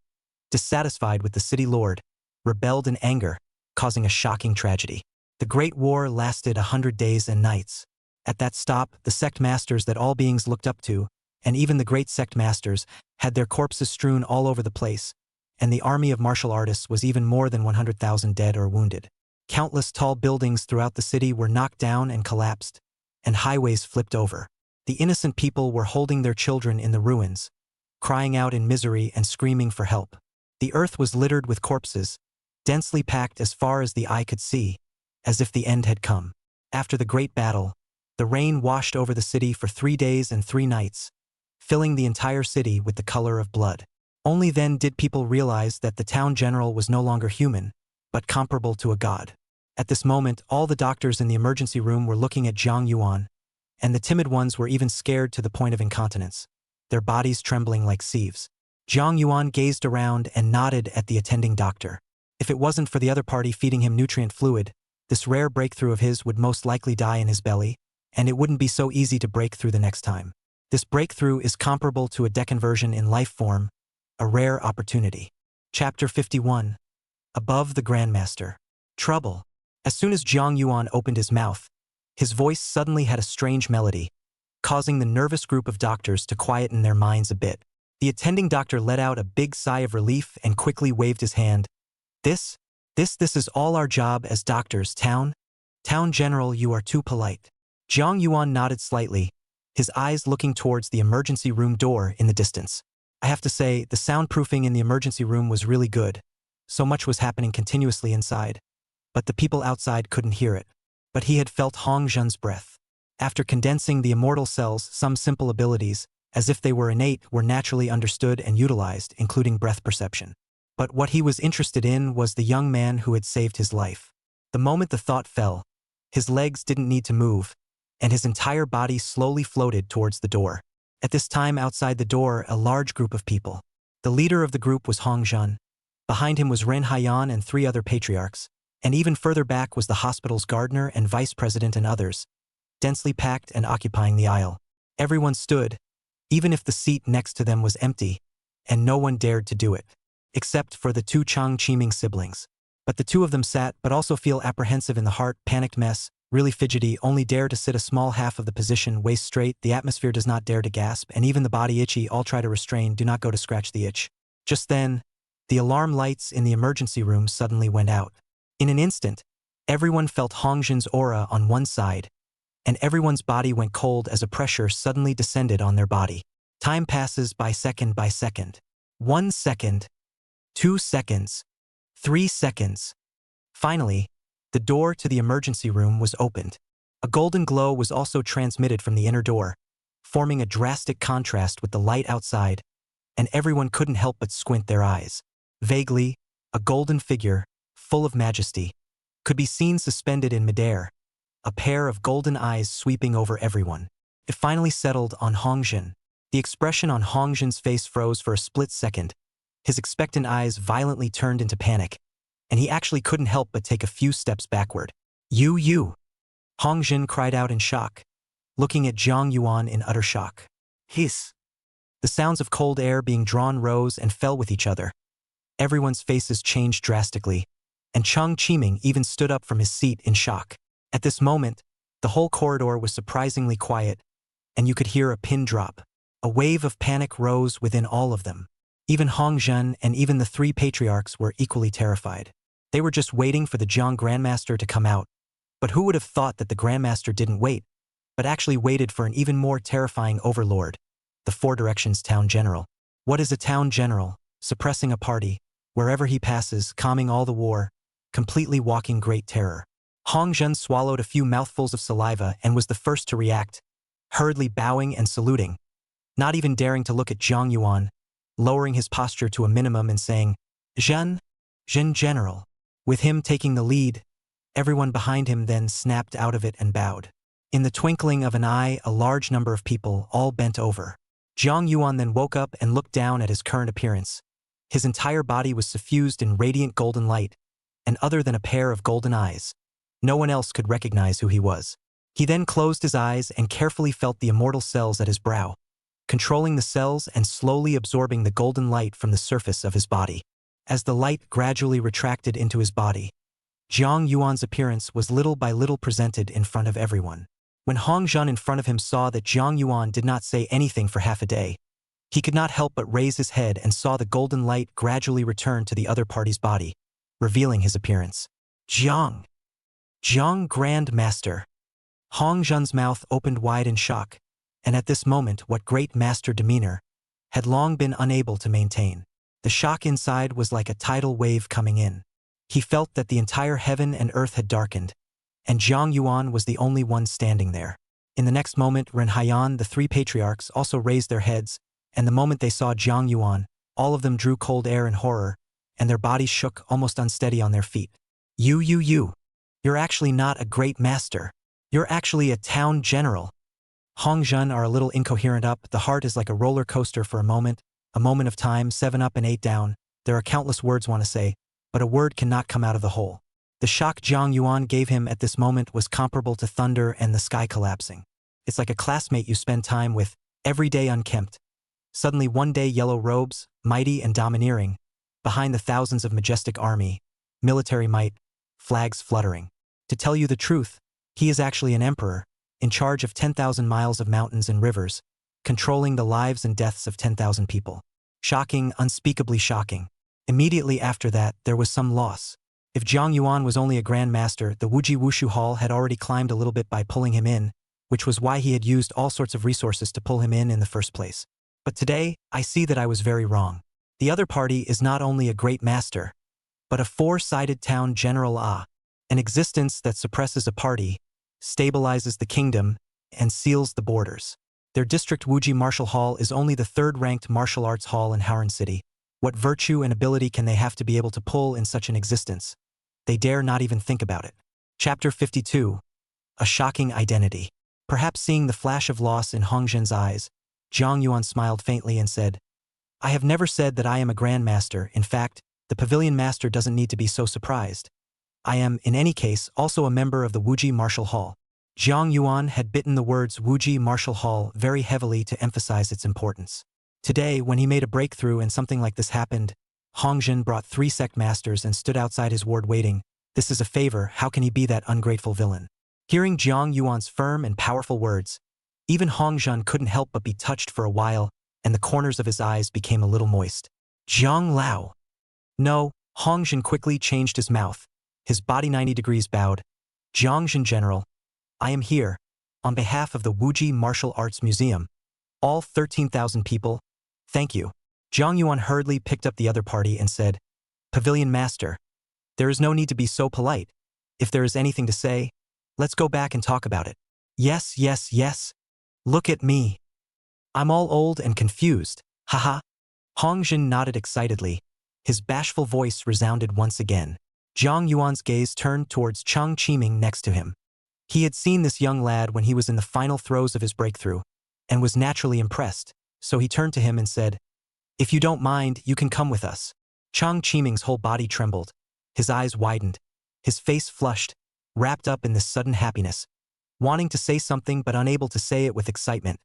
dissatisfied with the city lord, rebelled in anger, causing a shocking tragedy. The Great War lasted 100 days and nights. At that stop, the sect masters that all beings looked up to, and even the great sect masters, had their corpses strewn all over the place, and the army of martial artists was even more than 100,000 dead or wounded. Countless tall buildings throughout the city were knocked down and collapsed, and highways flipped over. The innocent people were holding their children in the ruins, crying out in misery and screaming for help. The earth was littered with corpses, densely packed as far as the eye could see, as if the end had come. After the great battle, the rain washed over the city for 3 days and 3 nights, filling the entire city with the color of blood. Only then did people realize that the town general was no longer human, but comparable to a god. At this moment, all the doctors in the emergency room were looking at Zhang Yuan, and the timid ones were even scared to the point of incontinence, their bodies trembling like sieves. Zhang Yuan gazed around and nodded at the attending doctor. If it wasn't for the other party feeding him nutrient fluid, this rare breakthrough of his would most likely die in his belly, and it wouldn't be so easy to break through the next time. This breakthrough is comparable to a deconversion in life form, a rare opportunity. Chapter 51. Above the Grandmaster. Trouble. As soon as Zhang Yuan opened his mouth, his voice suddenly had a strange melody, causing the nervous group of doctors to quieten their minds a bit. The attending doctor let out a big sigh of relief and quickly waved his hand. This is all our job as doctors, Town General, you are too polite. Zhang Yuan nodded slightly, his eyes looking towards the emergency room door in the distance. I have to say, the soundproofing in the emergency room was really good. So much was happening continuously inside, but the people outside couldn't hear it. But he had felt Hong Zhen's breath. After condensing the immortal cells, some simple abilities, as if they were innate, were naturally understood and utilized, including breath perception. But what he was interested in was the young man who had saved his life. The moment the thought fell, his legs didn't need to move, and his entire body slowly floated towards the door. At this time, outside the door, a large group of people. The leader of the group was Hong Zhen. Behind him was Ren Haiyan and 3 other patriarchs, and even further back was the hospital's gardener and vice president and others, densely packed and occupying the aisle. Everyone stood, even if the seat next to them was empty, and no one dared to do it, except for the 2 Chang Chiming siblings. But the 2 of them sat but also feel apprehensive in the heart, panicked mess, really fidgety, only dare to sit a small half of the position, waist straight, the atmosphere does not dare to gasp, and even the body itchy, all try to restrain, do not go to scratch the itch. Just then, the alarm lights in the emergency room suddenly went out. In an instant, everyone felt Hong Zhen's aura on one side, and everyone's body went cold as a pressure suddenly descended on their body. Time passes by second by second. 1 second, 2 seconds, 3 seconds. Finally, the door to the emergency room was opened. A golden glow was also transmitted from the inner door, forming a drastic contrast with the light outside, and everyone couldn't help but squint their eyes. Vaguely, a golden figure, full of majesty, could be seen suspended in midair, a pair of golden eyes sweeping over everyone. It finally settled on Hong Zhen. The expression on Hong Zhen's face froze for a split second. His expectant eyes violently turned into panic, and he actually couldn't help but take a few steps backward. You! Hong Zhen cried out in shock, looking at Zhang Yuan in utter shock. Hiss! The sounds of cold air being drawn rose and fell with each other. Everyone's faces changed drastically, and Chang Chiming even stood up from his seat in shock. At this moment, the whole corridor was surprisingly quiet, and you could hear a pin drop. A wave of panic rose within all of them. Even Hong Zhen and even the 3 patriarchs were equally terrified. They were just waiting for the Zhang Grandmaster to come out. But who would have thought that the Grandmaster didn't wait, but actually waited for an even more terrifying overlord, the 4 Directions Town General. What is a Town General? Suppressing a party, wherever he passes, calming all the war, completely walking great terror. Hong Zhen swallowed a few mouthfuls of saliva and was the first to react, hurriedly bowing and saluting, not even daring to look at Zhang Yuan, lowering his posture to a minimum and saying, Zhen General. With him taking the lead, everyone behind him then snapped out of it and bowed. In the twinkling of an eye, a large number of people all bent over. Zhang Yuan then woke up and looked down at his current appearance. His entire body was suffused in radiant golden light, and other than a pair of golden eyes, no one else could recognize who he was. He then closed his eyes and carefully felt the immortal cells at his brow. controlling the cells and slowly absorbing the golden light from the surface of his body. As the light gradually retracted into his body, Jiang Yuan's appearance was little by little presented in front of everyone. When Hong Zhen in front of him saw that Jiang Yuan did not say anything for half a day, he could not help but raise his head and saw the golden light gradually return to the other party's body, revealing his appearance. Jiang Grand Master. Hong Zhen's mouth opened wide in shock, and at this moment what great master demeanor had long been unable to maintain. The shock inside was like a tidal wave coming in. He felt that the entire heaven and earth had darkened, and Jiang Yuan was the only one standing there. In the next moment, Ren Haiyan, the three patriarchs, also raised their heads, and the moment they saw Jiang Yuan, all of them drew cold air in horror, and their bodies shook almost unsteady on their feet. You're actually not a great master. You're actually a town general. Hong Zhen are a little incoherent up. The heart is like a roller coaster for a moment of time, 7 up and 8 down. There are countless words want to say, but a word cannot come out of the hole. The shock Jiang Yuan gave him at this moment was comparable to thunder and the sky collapsing. It's like a classmate you spend time with, every day unkempt. Suddenly one day yellow robes, mighty and domineering, behind the thousands of majestic army, military might, flags fluttering. To tell you the truth, he is actually an emperor, in charge of 10,000 miles of mountains and rivers, controlling the lives and deaths of 10,000 people. Shocking, unspeakably shocking. Immediately after that, there was some loss. If Jiang Yuan was only a grand master, the Wuji Wushu Hall had already climbed a little bit by pulling him in, which was why he had used all sorts of resources to pull him in the first place. But today, I see that I was very wrong. The other party is not only a great master, but a four-sided town general, an existence that suppresses a party, stabilizes the kingdom, and seals the borders. Their district Wuji Martial Hall is only the third-ranked martial arts hall in Haoran City. What virtue and ability can they have to be able to pull in such an existence? They dare not even think about it. Chapter 52. A shocking identity. Perhaps seeing the flash of loss in Hong Zhen's eyes, Jiang Yuan smiled faintly and said, I have never said that I am a grand master. In fact, the pavilion master doesn't need to be so surprised. I am, in any case, also a member of the Wuji Martial Hall. Jiang Yuan had bitten the words Wuji Martial Hall very heavily to emphasize its importance. Today, when he made a breakthrough and something like this happened, Hong Zhen brought 3 sect masters and stood outside his ward waiting. This is a favor, how can he be that ungrateful villain? Hearing Jiang Yuan's firm and powerful words, even Hong Zhen couldn't help but be touched for a while, and the corners of his eyes became a little moist. Jiang Lao. No, Hong Zhen quickly changed his mouth. His body 90 degrees bowed. Jiang Zhen General, I am here, on behalf of the Wuji Martial Arts Museum. All 13,000 people, thank you. Jiang Yuan hurriedly picked up the other party and said, Pavilion Master, there is no need to be so polite. If there is anything to say, let's go back and talk about it. Yes, yes, yes. Look at me. I'm all old and confused, haha. Hong Zhen nodded excitedly. His bashful voice resounded once again. Jiang Yuan's gaze turned towards Cheng Qiming next to him. He had seen this young lad when he was in the final throes of his breakthrough, and was naturally impressed, so he turned to him and said, If you don't mind, you can come with us. Cheng Qiming's whole body trembled. His eyes widened. His face flushed, wrapped up in this sudden happiness, wanting to say something but unable to say it with excitement.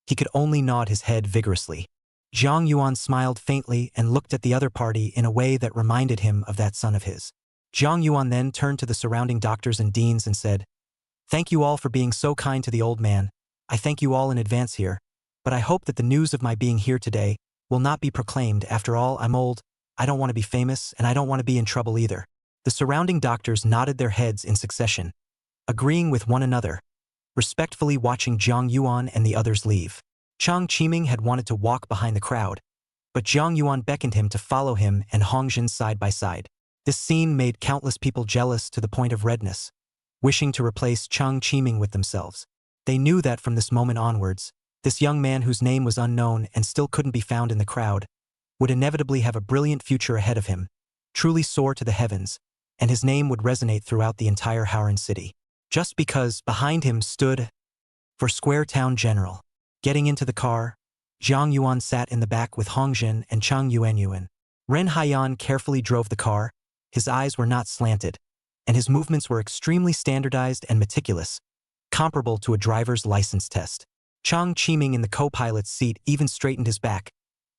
He could only nod his head vigorously. Jiang Yuan smiled faintly and looked at the other party in a way that reminded him of that son of his. Jiang Yuan then turned to the surrounding doctors and deans and said, Thank you all for being so kind to the old man. I thank you all in advance here, but I hope that the news of my being here today will not be proclaimed. After all, I'm old, I don't want to be famous, and I don't want to be in trouble either. The surrounding doctors nodded their heads in succession, agreeing with one another, respectfully watching Jiang Yuan and the others leave. Cheng Qiming had wanted to walk behind the crowd, but Jiang Yuan beckoned him to follow him and Hong Zhen side by side. This scene made countless people jealous to the point of redness, wishing to replace Cheng Qiming with themselves. They knew that from this moment onwards, this young man whose name was unknown and still couldn't be found in the crowd, would inevitably have a brilliant future ahead of him, truly soar to the heavens, and his name would resonate throughout the entire Haoran City. Just because behind him stood for Square Town General. Getting into the car, Jiang Yuan sat in the back with Hong Zhen and Cheng Yuanyuan. Ren Haiyan carefully drove the car. His eyes were not slanted, and his movements were extremely standardized and meticulous, comparable to a driver's license test. Chang Chiming in the co-pilot's seat even straightened his back,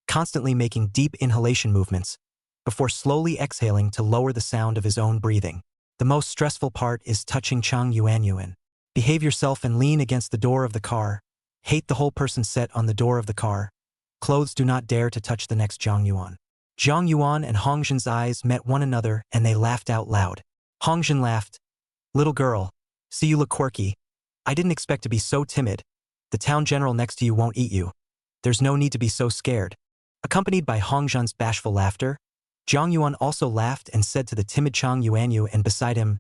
constantly making deep inhalation movements, before slowly exhaling to lower the sound of his own breathing. The most stressful part is touching Chang Yuanyuan. Behave yourself and lean against the door of the car. Hate the whole person set on the door of the car. Clothes do not dare to touch the next Zhang Yuan. Zhang Yuan and Hongzhen's eyes met one another and they laughed out loud. Hongzhen laughed. Little girl, see you look quirky. I didn't expect to be so timid. The town general next to you won't eat you. There's no need to be so scared. Accompanied by Hongzhen's bashful laughter, Zhang Yuan also laughed and said to the timid Chang Yuanyu and beside him,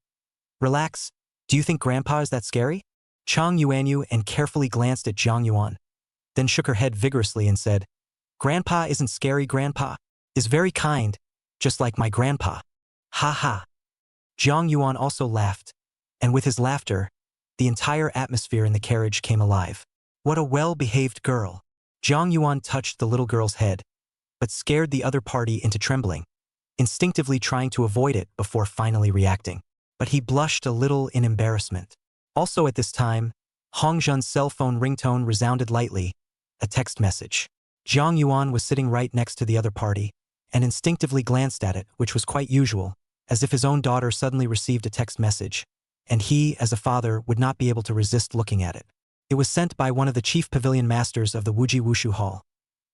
Relax, do you think Grandpa is that scary? Chang Yuanyu and carefully glanced at Zhang Yuan, then shook her head vigorously and said, Grandpa isn't scary, Grandpa is very kind, just like my grandpa. Ha ha. Zhang Yuan also laughed, and with his laughter, the entire atmosphere in the carriage came alive. What a well-behaved girl. Zhang Yuan touched the little girl's head, but scared the other party into trembling, instinctively trying to avoid it before finally reacting. But he blushed a little in embarrassment. Also at this time, Hongzhen's cell phone ringtone resounded lightly, a text message. Zhang Yuan was sitting right next to the other party, and instinctively glanced at it, which was quite usual, as if his own daughter suddenly received a text message, and he, as a father, would not be able to resist looking at it. It was sent by one of the chief pavilion masters of the Wuji Wushu Hall,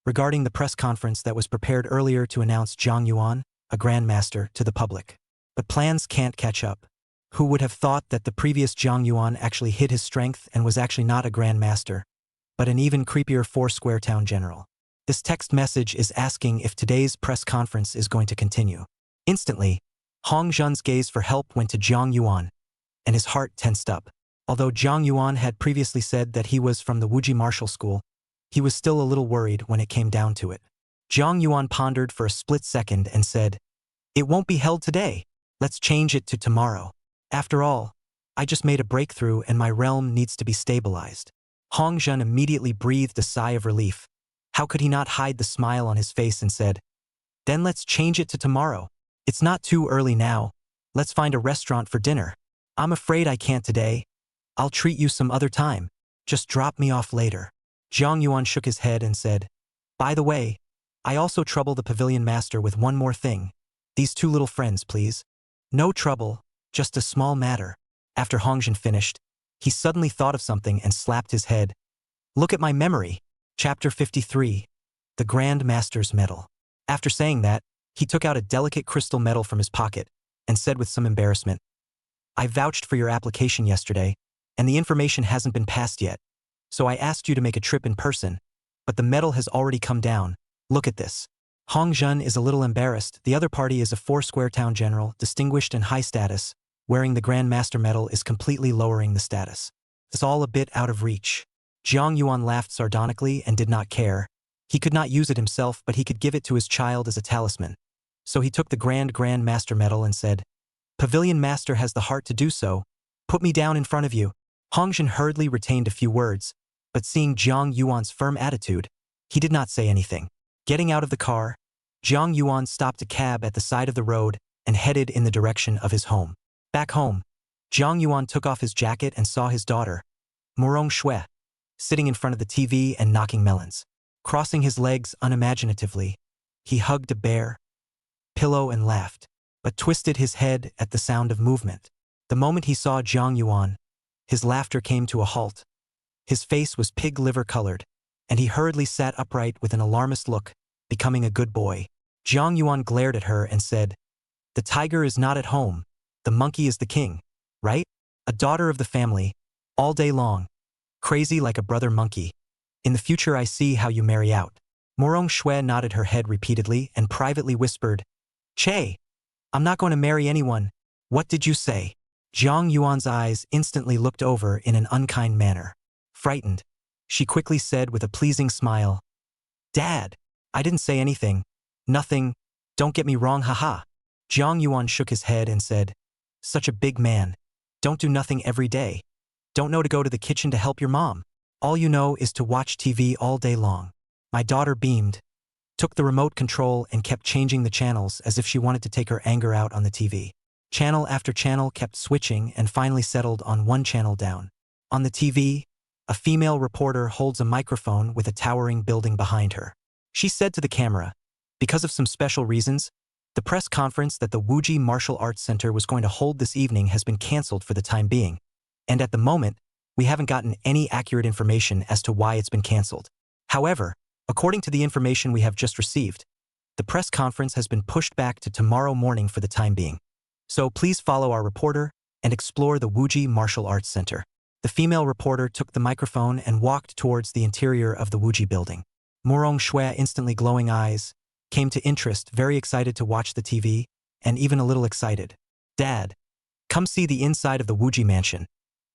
regarding the press conference that was prepared earlier to announce Zhang Yuan, a grandmaster, to the public. But plans can't catch up. Who would have thought that the previous Zhang Yuan actually hid his strength and was actually not a grandmaster, but an even creepier four-square town general? This text message is asking if today's press conference is going to continue. Instantly, Hongzhen's gaze for help went to Zhang Yuan, and his heart tensed up. Although Zhang Yuan had previously said that he was from the Wuji Martial School, he was still a little worried when it came down to it. Zhang Yuan pondered for a split second and said, It won't be held today. Let's change it to tomorrow. After all, I just made a breakthrough and my realm needs to be stabilized. Hongzhen immediately breathed a sigh of relief. How could he not hide the smile on his face and said, Then let's change it to tomorrow. It's not too early now. Let's find a restaurant for dinner. I'm afraid I can't today. I'll treat you some other time. Just drop me off later. Zhang Yuan shook his head and said, By the way, I also trouble the pavilion master with one more thing. These two little friends, please. No trouble, just a small matter. After Hongzhen finished, he suddenly thought of something and slapped his head. Look at my memory. Chapter 53. The Grand Master's Medal. After saying that, he took out a delicate crystal medal from his pocket and said with some embarrassment, I vouched for your application yesterday, and the information hasn't been passed yet, so I asked you to make a trip in person, but the medal has already come down. Look at this. Hongzhen is a little embarrassed. The other party is a four-square town general, distinguished and high status. Wearing the Grand Master medal is completely lowering the status. It's all a bit out of reach. Zhang Yuan laughed sardonically and did not care. He could not use it himself, but he could give it to his child as a talisman. So he took the Grand Master medal and said, Pavilion Master has the heart to do so. Put me down in front of you. Hongzhen hurriedly retained a few words, but seeing Zhang Yuan's firm attitude, he did not say anything. Getting out of the car, Zhang Yuan stopped a cab at the side of the road and headed in the direction of his home. Back home, Zhang Yuan took off his jacket and saw his daughter, Morong Shui, sitting in front of the TV and knocking melons. Crossing his legs unimaginatively, he hugged a bare pillow and laughed, but twisted his head at the sound of movement. The moment he saw Zhang Yuan, his laughter came to a halt. His face was pig liver colored, and he hurriedly sat upright with an alarmist look, becoming a good boy. Zhang Yuan glared at her and said, The tiger is not at home. The monkey is the king, right? A daughter of the family, all day long. Crazy like a brother monkey. In the future I see how you marry out. Morong Shui nodded her head repeatedly and privately whispered, Che, I'm not going to marry anyone. What did you say? Zhang Yuan's eyes instantly looked over in an unkind manner. Frightened, she quickly said with a pleasing smile, Dad, I didn't say anything. Nothing. Don't get me wrong, haha. Zhang Yuan shook his head and said, Such a big man. Don't do nothing every day. Don't know to go to the kitchen to help your mom. All you know is to watch TV all day long. My daughter beamed, took the remote control and kept changing the channels as if she wanted to take her anger out on the TV. Channel after channel kept switching and finally settled on one channel down. On the TV, A female reporter holds a microphone with a towering building behind her. She said to the camera, because of some special reasons, the press conference that the Wuji Martial Arts Center was going to hold this evening has been cancelled for the time being. And at the moment, we haven't gotten any accurate information as to why it's been cancelled. However, according to the information we have just received, the press conference has been pushed back to tomorrow morning for the time being. So please follow our reporter and explore the Wuji Martial Arts Center. The female reporter took the microphone and walked towards the interior of the Wuji building. Morong Shui, instantly glowing eyes, came to interest, very excited to watch the TV, and even a little excited. Dad, come see the inside of the Wuji mansion.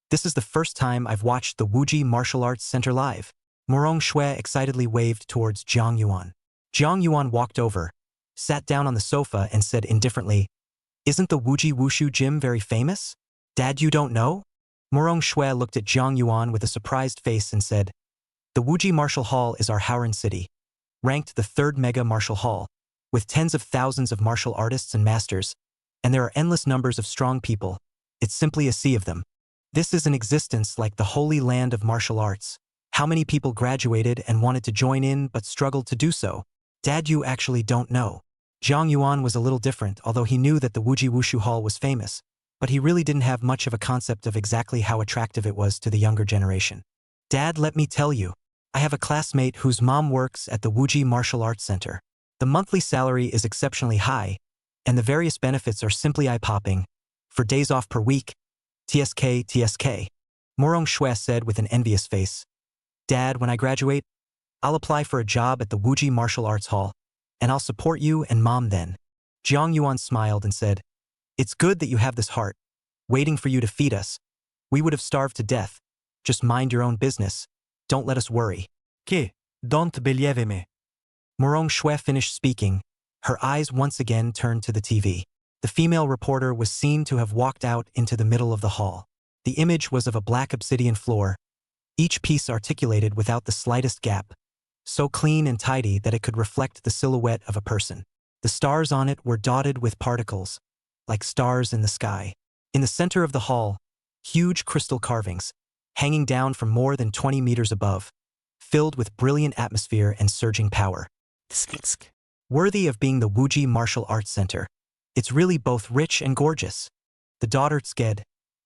This is the first time I've watched the Wuji Martial Arts Center live. Morong Shui excitedly waved towards Jiang Yuan. Jiang Yuan walked over, sat down on the sofa and said indifferently, "Isn't the Wuji Wushu gym very famous? Dad, you don't know?" Morong Shui looked at Jiang Yuan with a surprised face and said, "The Wuji Martial Hall is our Howran city, ranked the 3rd mega martial hall, with tens of thousands of martial artists and masters, and there are endless numbers of strong people. It's simply a sea of them. This is an existence like the holy land of martial arts. How many people graduated and wanted to join in but struggled to do so? Dad, you actually don't know." Jiang Yuan was a little different, although he knew that the Wuji Wushu Hall was famous, but he really didn't have much of a concept of exactly how attractive it was to the younger generation. "Dad, let me tell you. I have a classmate whose mom works at the Wuji Martial Arts Center. The monthly salary is exceptionally high, and the various benefits are simply eye-popping. For days off per week, TSK. Morong Shui said with an envious face. "Dad, when I graduate, I'll apply for a job at the Wuji Martial Arts Hall, and I'll support you and Mom then." Jiang Yuan smiled and said, "It's good that you have this heart, waiting for you to feed us. We would have starved to death. Just mind your own business. Don't let us worry." "Que, don't believe me." Morong Shui finished speaking. Her eyes once again turned to the TV. The female reporter was seen to have walked out into the middle of the hall. The image was of a black obsidian floor, each piece articulated without the slightest gap, so clean and tidy that it could reflect the silhouette of a person. The stars on it were dotted with particles, like stars in the sky. In the center of the hall, huge crystal carvings, hanging down from more than 20 meters above, filled with brilliant atmosphere and surging power. Worthy of being the Wuji Martial Arts Center. It's really both rich and gorgeous. The daughter Tsged,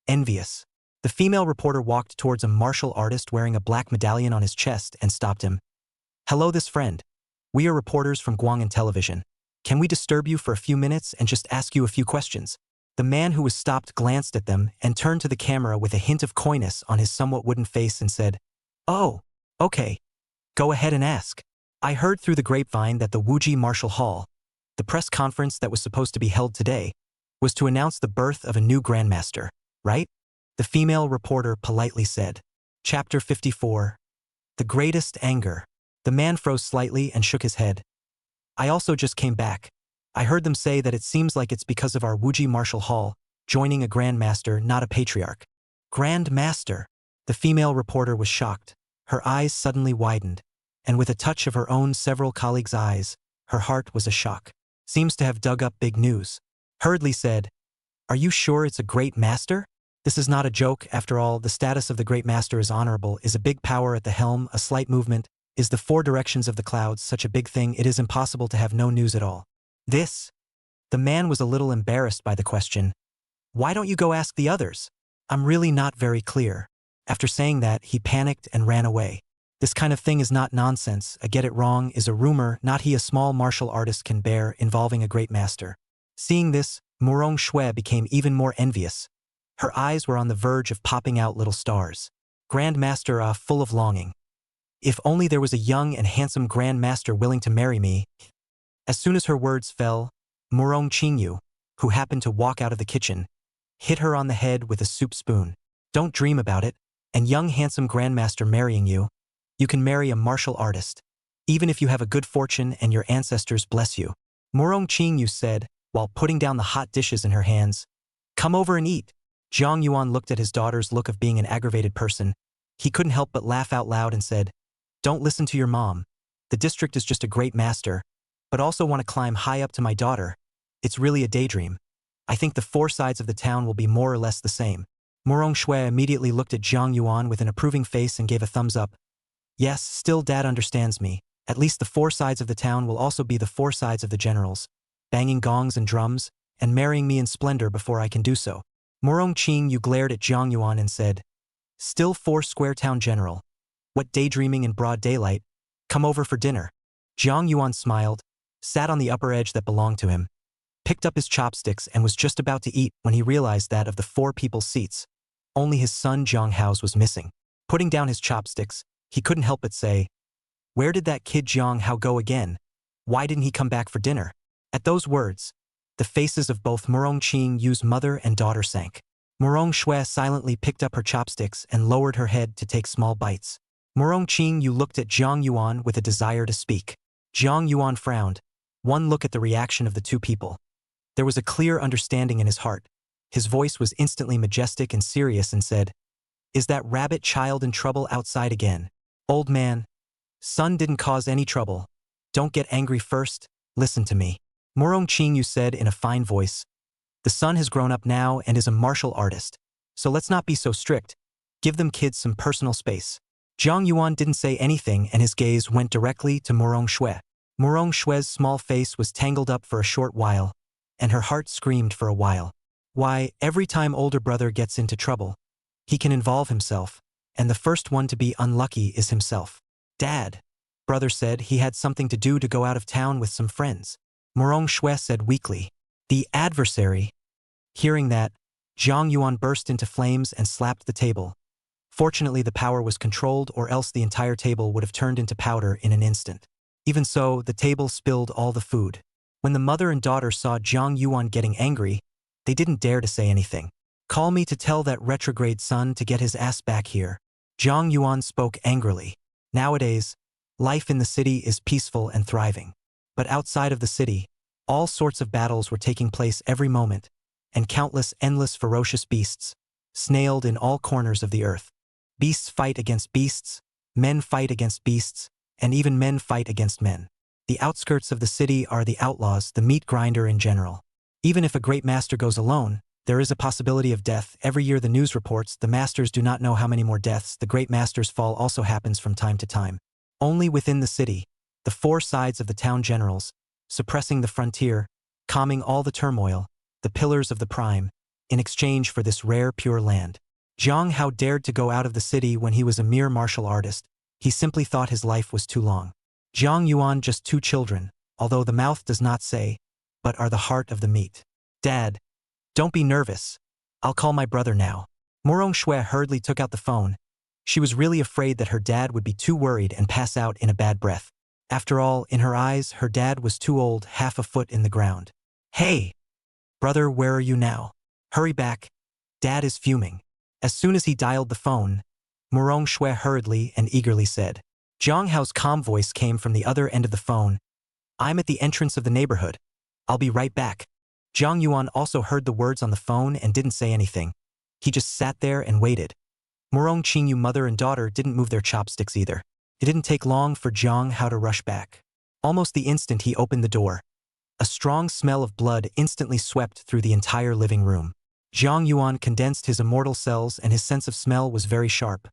envious. The female reporter walked towards a martial artist wearing a black medallion on his chest and stopped him. "Hello, this friend. We are reporters from Guang'an Television. Can we disturb you for a few minutes and just ask you a few questions?" The man who was stopped glanced at them and turned to the camera with a hint of coyness on his somewhat wooden face and said, "Oh, okay. Go ahead and ask. I heard through the grapevine that the Wuji Martial Hall, the press conference that was supposed to be held today, was to announce the birth of a new grandmaster, right?" The female reporter politely said. Chapter 54. The Greatest Anger. The man froze slightly and shook his head. "I also just came back. I heard them say that it seems like it's because of our Wuji Martial Hall joining a grandmaster, not a patriarch." "Grandmaster?" The female reporter was shocked. Her eyes suddenly widened, and with a touch of her own several colleagues' eyes, her heart was a shock. "Seems to have dug up big news." Hurriedly said, "Are you sure it's a great master? This is not a joke. After all, the status of the great master is honorable, is a big power at the helm, a slight movement, is the 4 directions of the clouds, such a big thing it is impossible to have no news at all." "This?" The man was a little embarrassed by the question. "Why don't you go ask the others? I'm really not very clear." After saying that, he panicked and ran away. This kind of thing is not nonsense. A get it wrong is a rumor not he a small martial artist can bear involving a great master. Seeing this, Morong Shui became even more envious. Her eyes were on the verge of popping out little stars. "Grandmaster, full of longing. If only there was a young and handsome grandmaster willing to marry me." As soon as her words fell, Morong Qingyu, who happened to walk out of the kitchen, hit her on the head with a soup spoon. "Don't dream about it. And young handsome grandmaster marrying you. You can marry a martial artist, even if you have a good fortune and your ancestors bless you." Morong Qingyu said, while putting down the hot dishes in her hands. "Come over and eat." Jiang Yuan looked at his daughter's look of being an aggravated person. He couldn't help but laugh out loud and said, "Don't listen to your mom. The district is just a great master, but also want to climb high up to my daughter. It's really a daydream. I think the 4 sides of the town will be more or less the same. Morong Shui immediately looked at Jiang Yuan with an approving face and gave a thumbs up. Yes, still dad understands me. At least the four sides of the town will also be the four sides of the generals, banging gongs and drums, and marrying me in splendor before I can do so. Morong Qing Yu glared at Jiang Yuan and said, Still four square town general. What daydreaming in broad daylight? Come over for dinner. Jiang Yuan smiled, sat on the upper edge that belonged to him, picked up his chopsticks and was just about to eat when he realized that of the four people's seats, only his son Jiang Hao's was missing. Putting down his chopsticks, he couldn't help but say, Where did that kid Jiang Hao go again? Why didn't he come back for dinner? At those words, the faces of both Morong Qing Yu's mother and daughter sank. Morong Shui silently picked up her chopsticks and lowered her head to take small bites. Morong Qing Yu looked at Jiang Yuan with a desire to speak. Jiang Yuan frowned. One look at the reaction of the two people. There was a clear understanding in his heart. His voice was instantly majestic and serious and said, Is that rabbit child in trouble outside again? Old man, son didn't cause any trouble. Don't get angry first, listen to me. Morong Qing Yu said in a fine voice, The son has grown up now and is a martial artist. So let's not be so strict. Give them kids some personal space. Jiang Yuan didn't say anything and his gaze went directly to Morong Shui. Morong Shui's small face was tangled up for a short while, and her heart screamed for a while. Why, every time older brother gets into trouble, he can involve himself, and the first one to be unlucky is himself. Dad, brother said he had something to do to go out of town with some friends. Morong Shui said weakly. The adversary. Hearing that, Jiang Yuan burst into flames and slapped the table. Fortunately, the power was controlled or else the entire table would have turned into powder in an instant. Even so, the table spilled all the food. When the mother and daughter saw Jiang Yuan getting angry, they didn't dare to say anything. Call me to tell that retrograde son to get his ass back here. Jiang Yuan spoke angrily. Nowadays, life in the city is peaceful and thriving. But outside of the city, all sorts of battles were taking place every moment, and countless endless ferocious beasts snailed in all corners of the earth. Beasts fight against beasts, men fight against beasts, and even men fight against men. The outskirts of the city are the outlaws, the meat grinder in general. Even if a great master goes alone, there is a possibility of death. Every year the news reports the masters do not know how many more deaths. The great master's fall also happens from time to time. Only within the city, the four sides of the town generals, suppressing the frontier, calming all the turmoil, the pillars of the prime, in exchange for this rare pure land. Jiang Hao dared to go out of the city when he was a mere martial artist. He simply thought his life was too long. Jiang Yuan just two children, although the mouth does not say, but are the heart of the meat. Dad, don't be nervous. I'll call my brother now. Morong Shui hurriedly took out the phone. She was really afraid that her dad would be too worried and pass out in a bad breath. After all, in her eyes, her dad was too old, half a foot in the ground. Hey! Brother, where are you now? Hurry back. Dad is fuming. As soon as he dialed the phone, Morong Shui hurriedly and eagerly said. Jiang Hao's calm voice came from the other end of the phone. I'm at the entrance of the neighborhood. I'll be right back. Jiang Yuan also heard the words on the phone and didn't say anything. He just sat there and waited. Morong Qing Yu mother and daughter didn't move their chopsticks either. It didn't take long for Jiang Hao to rush back. Almost the instant he opened the door, a strong smell of blood instantly swept through the entire living room. Jiang Yuan condensed his immortal cells and his sense of smell was very sharp.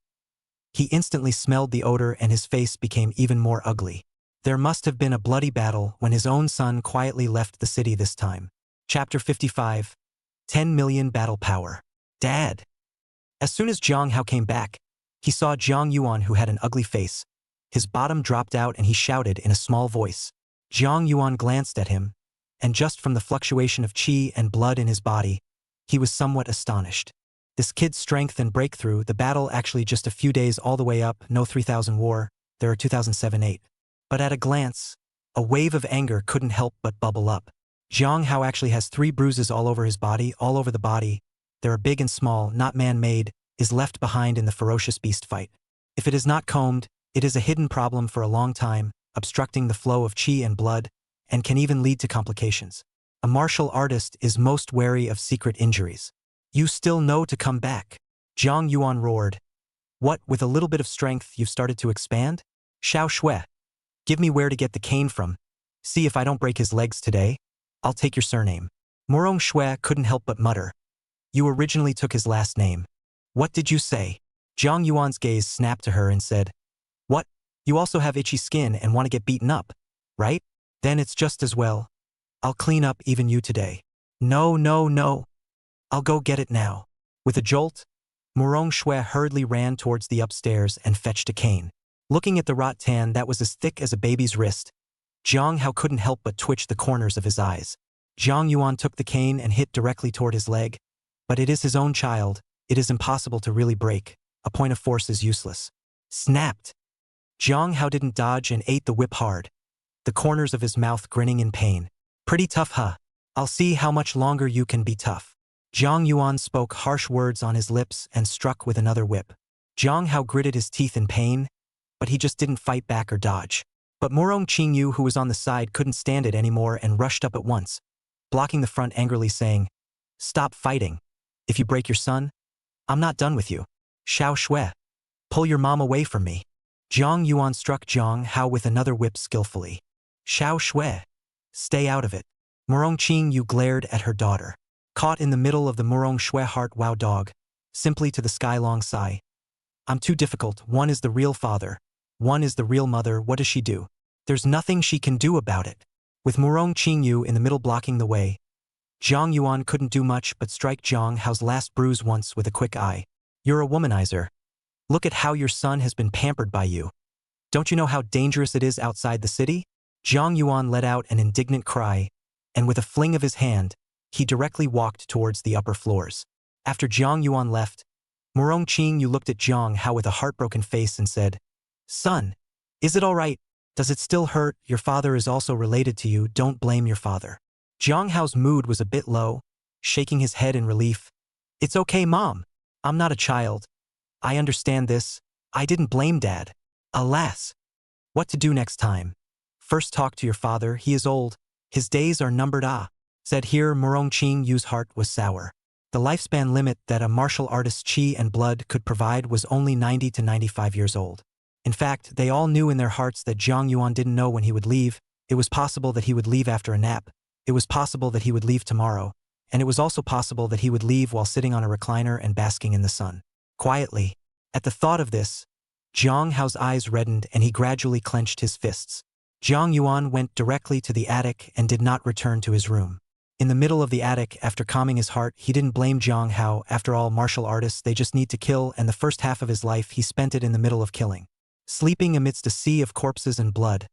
He instantly smelled the odor and his face became even more ugly. There must have been a bloody battle when his own son quietly left the city this time. Chapter 55. 10 million battle power. Dad! As soon as Jiang Hao came back, he saw Jiang Yuan who had an ugly face. His bottom dropped out and he shouted in a small voice. Jiang Yuan glanced at him, and just from the fluctuation of qi and blood in his body, he was somewhat astonished. This kid's strength and breakthrough, the battle actually just a few days all the way up, no 3000 war, there are 2007-8. But at a glance, a wave of anger couldn't help but bubble up. Jiang Hao actually has 3 bruises all over his body, all over the body. They are big and small, not man-made, is left behind in the ferocious beast fight. If it is not combed, it is a hidden problem for a long time, obstructing the flow of qi and blood, and can even lead to complications. A martial artist is most wary of secret injuries. You still know to come back. Jiang Yuan roared. What, with a little bit of strength you've started to expand? Xiao Shui. Give me where to get the cane from. See if I don't break his legs today. I'll take your surname. Morong Shui couldn't help but mutter. You originally took his last name. What did you say? Jiang Yuan's gaze snapped to her and said, What? You also have itchy skin and want to get beaten up, right? Then it's just as well. I'll clean up even you today. No, no, no. I'll go get it now. With a jolt, Murong Shui hurriedly ran towards the upstairs and fetched a cane. Looking at the rattan that was as thick as a baby's wrist, Jiang Hao couldn't help but twitch the corners of his eyes. Jiang Yuan took the cane and hit directly toward his leg. But it is his own child. It is impossible to really break. A point of force is useless. Snapped. Jiang Hao didn't dodge and ate the whip hard, the corners of his mouth grinning in pain. Pretty tough, huh? I'll see how much longer you can be tough. Jiang Yuan spoke harsh words on his lips and struck with another whip. Jiang Hao gritted his teeth in pain, but he just didn't fight back or dodge. But Murong Qingyu, who was on the side, couldn't stand it anymore and rushed up at once, blocking the front angrily saying, Stop fighting. If you break your son, I'm not done with you. Xiao Shui, pull your mom away from me. Jiang Yuan struck Jiang Hao with another whip skillfully. Xiao Shui, stay out of it. Murong Qingyu glared at her daughter. Caught in the middle of the Murong Shui heart wow dog, simply to the sky long sigh. I'm too difficult. One is the real father. One is the real mother. What does she do? There's nothing she can do about it. With Murong Qingyu in the middle blocking the way, Jiang Yuan couldn't do much but strike Jiang Hao's last bruise once with a quick eye. You're a womanizer. Look at how your son has been pampered by you. Don't you know how dangerous it is outside the city? Jiang Yuan let out an indignant cry, and with a fling of his hand, he directly walked towards the upper floors. After Jiang Yuan left, Murong Qingyu looked at Jiang Hao with a heartbroken face and said, Son, is it all right? Does it still hurt? Your father is also related to you. Don't blame your father. Jiang Hao's mood was a bit low, shaking his head in relief. It's okay, Mom. I'm not a child. I understand this. I didn't blame Dad. Alas. What to do next time? First talk to your father. He is old. His days are numbered. Said here. Murong Qingyu's heart was sour. The lifespan limit that a martial artist's chi and blood could provide was only 90 to 95 years old. In fact, they all knew in their hearts that Jiang Yuan didn't know when he would leave. It was possible that he would leave after a nap. It was possible that he would leave tomorrow. And it was also possible that he would leave while sitting on a recliner and basking in the sun. Quietly. At the thought of this, Jiang Hao's eyes reddened and he gradually clenched his fists. Jiang Yuan went directly to the attic and did not return to his room. In the middle of the attic, after calming his heart, he didn't blame Jiang Hao. After all, martial artists, they just need to kill, and the first half of his life he spent it in the middle of killing. Sleeping amidst a sea of corpses and blood,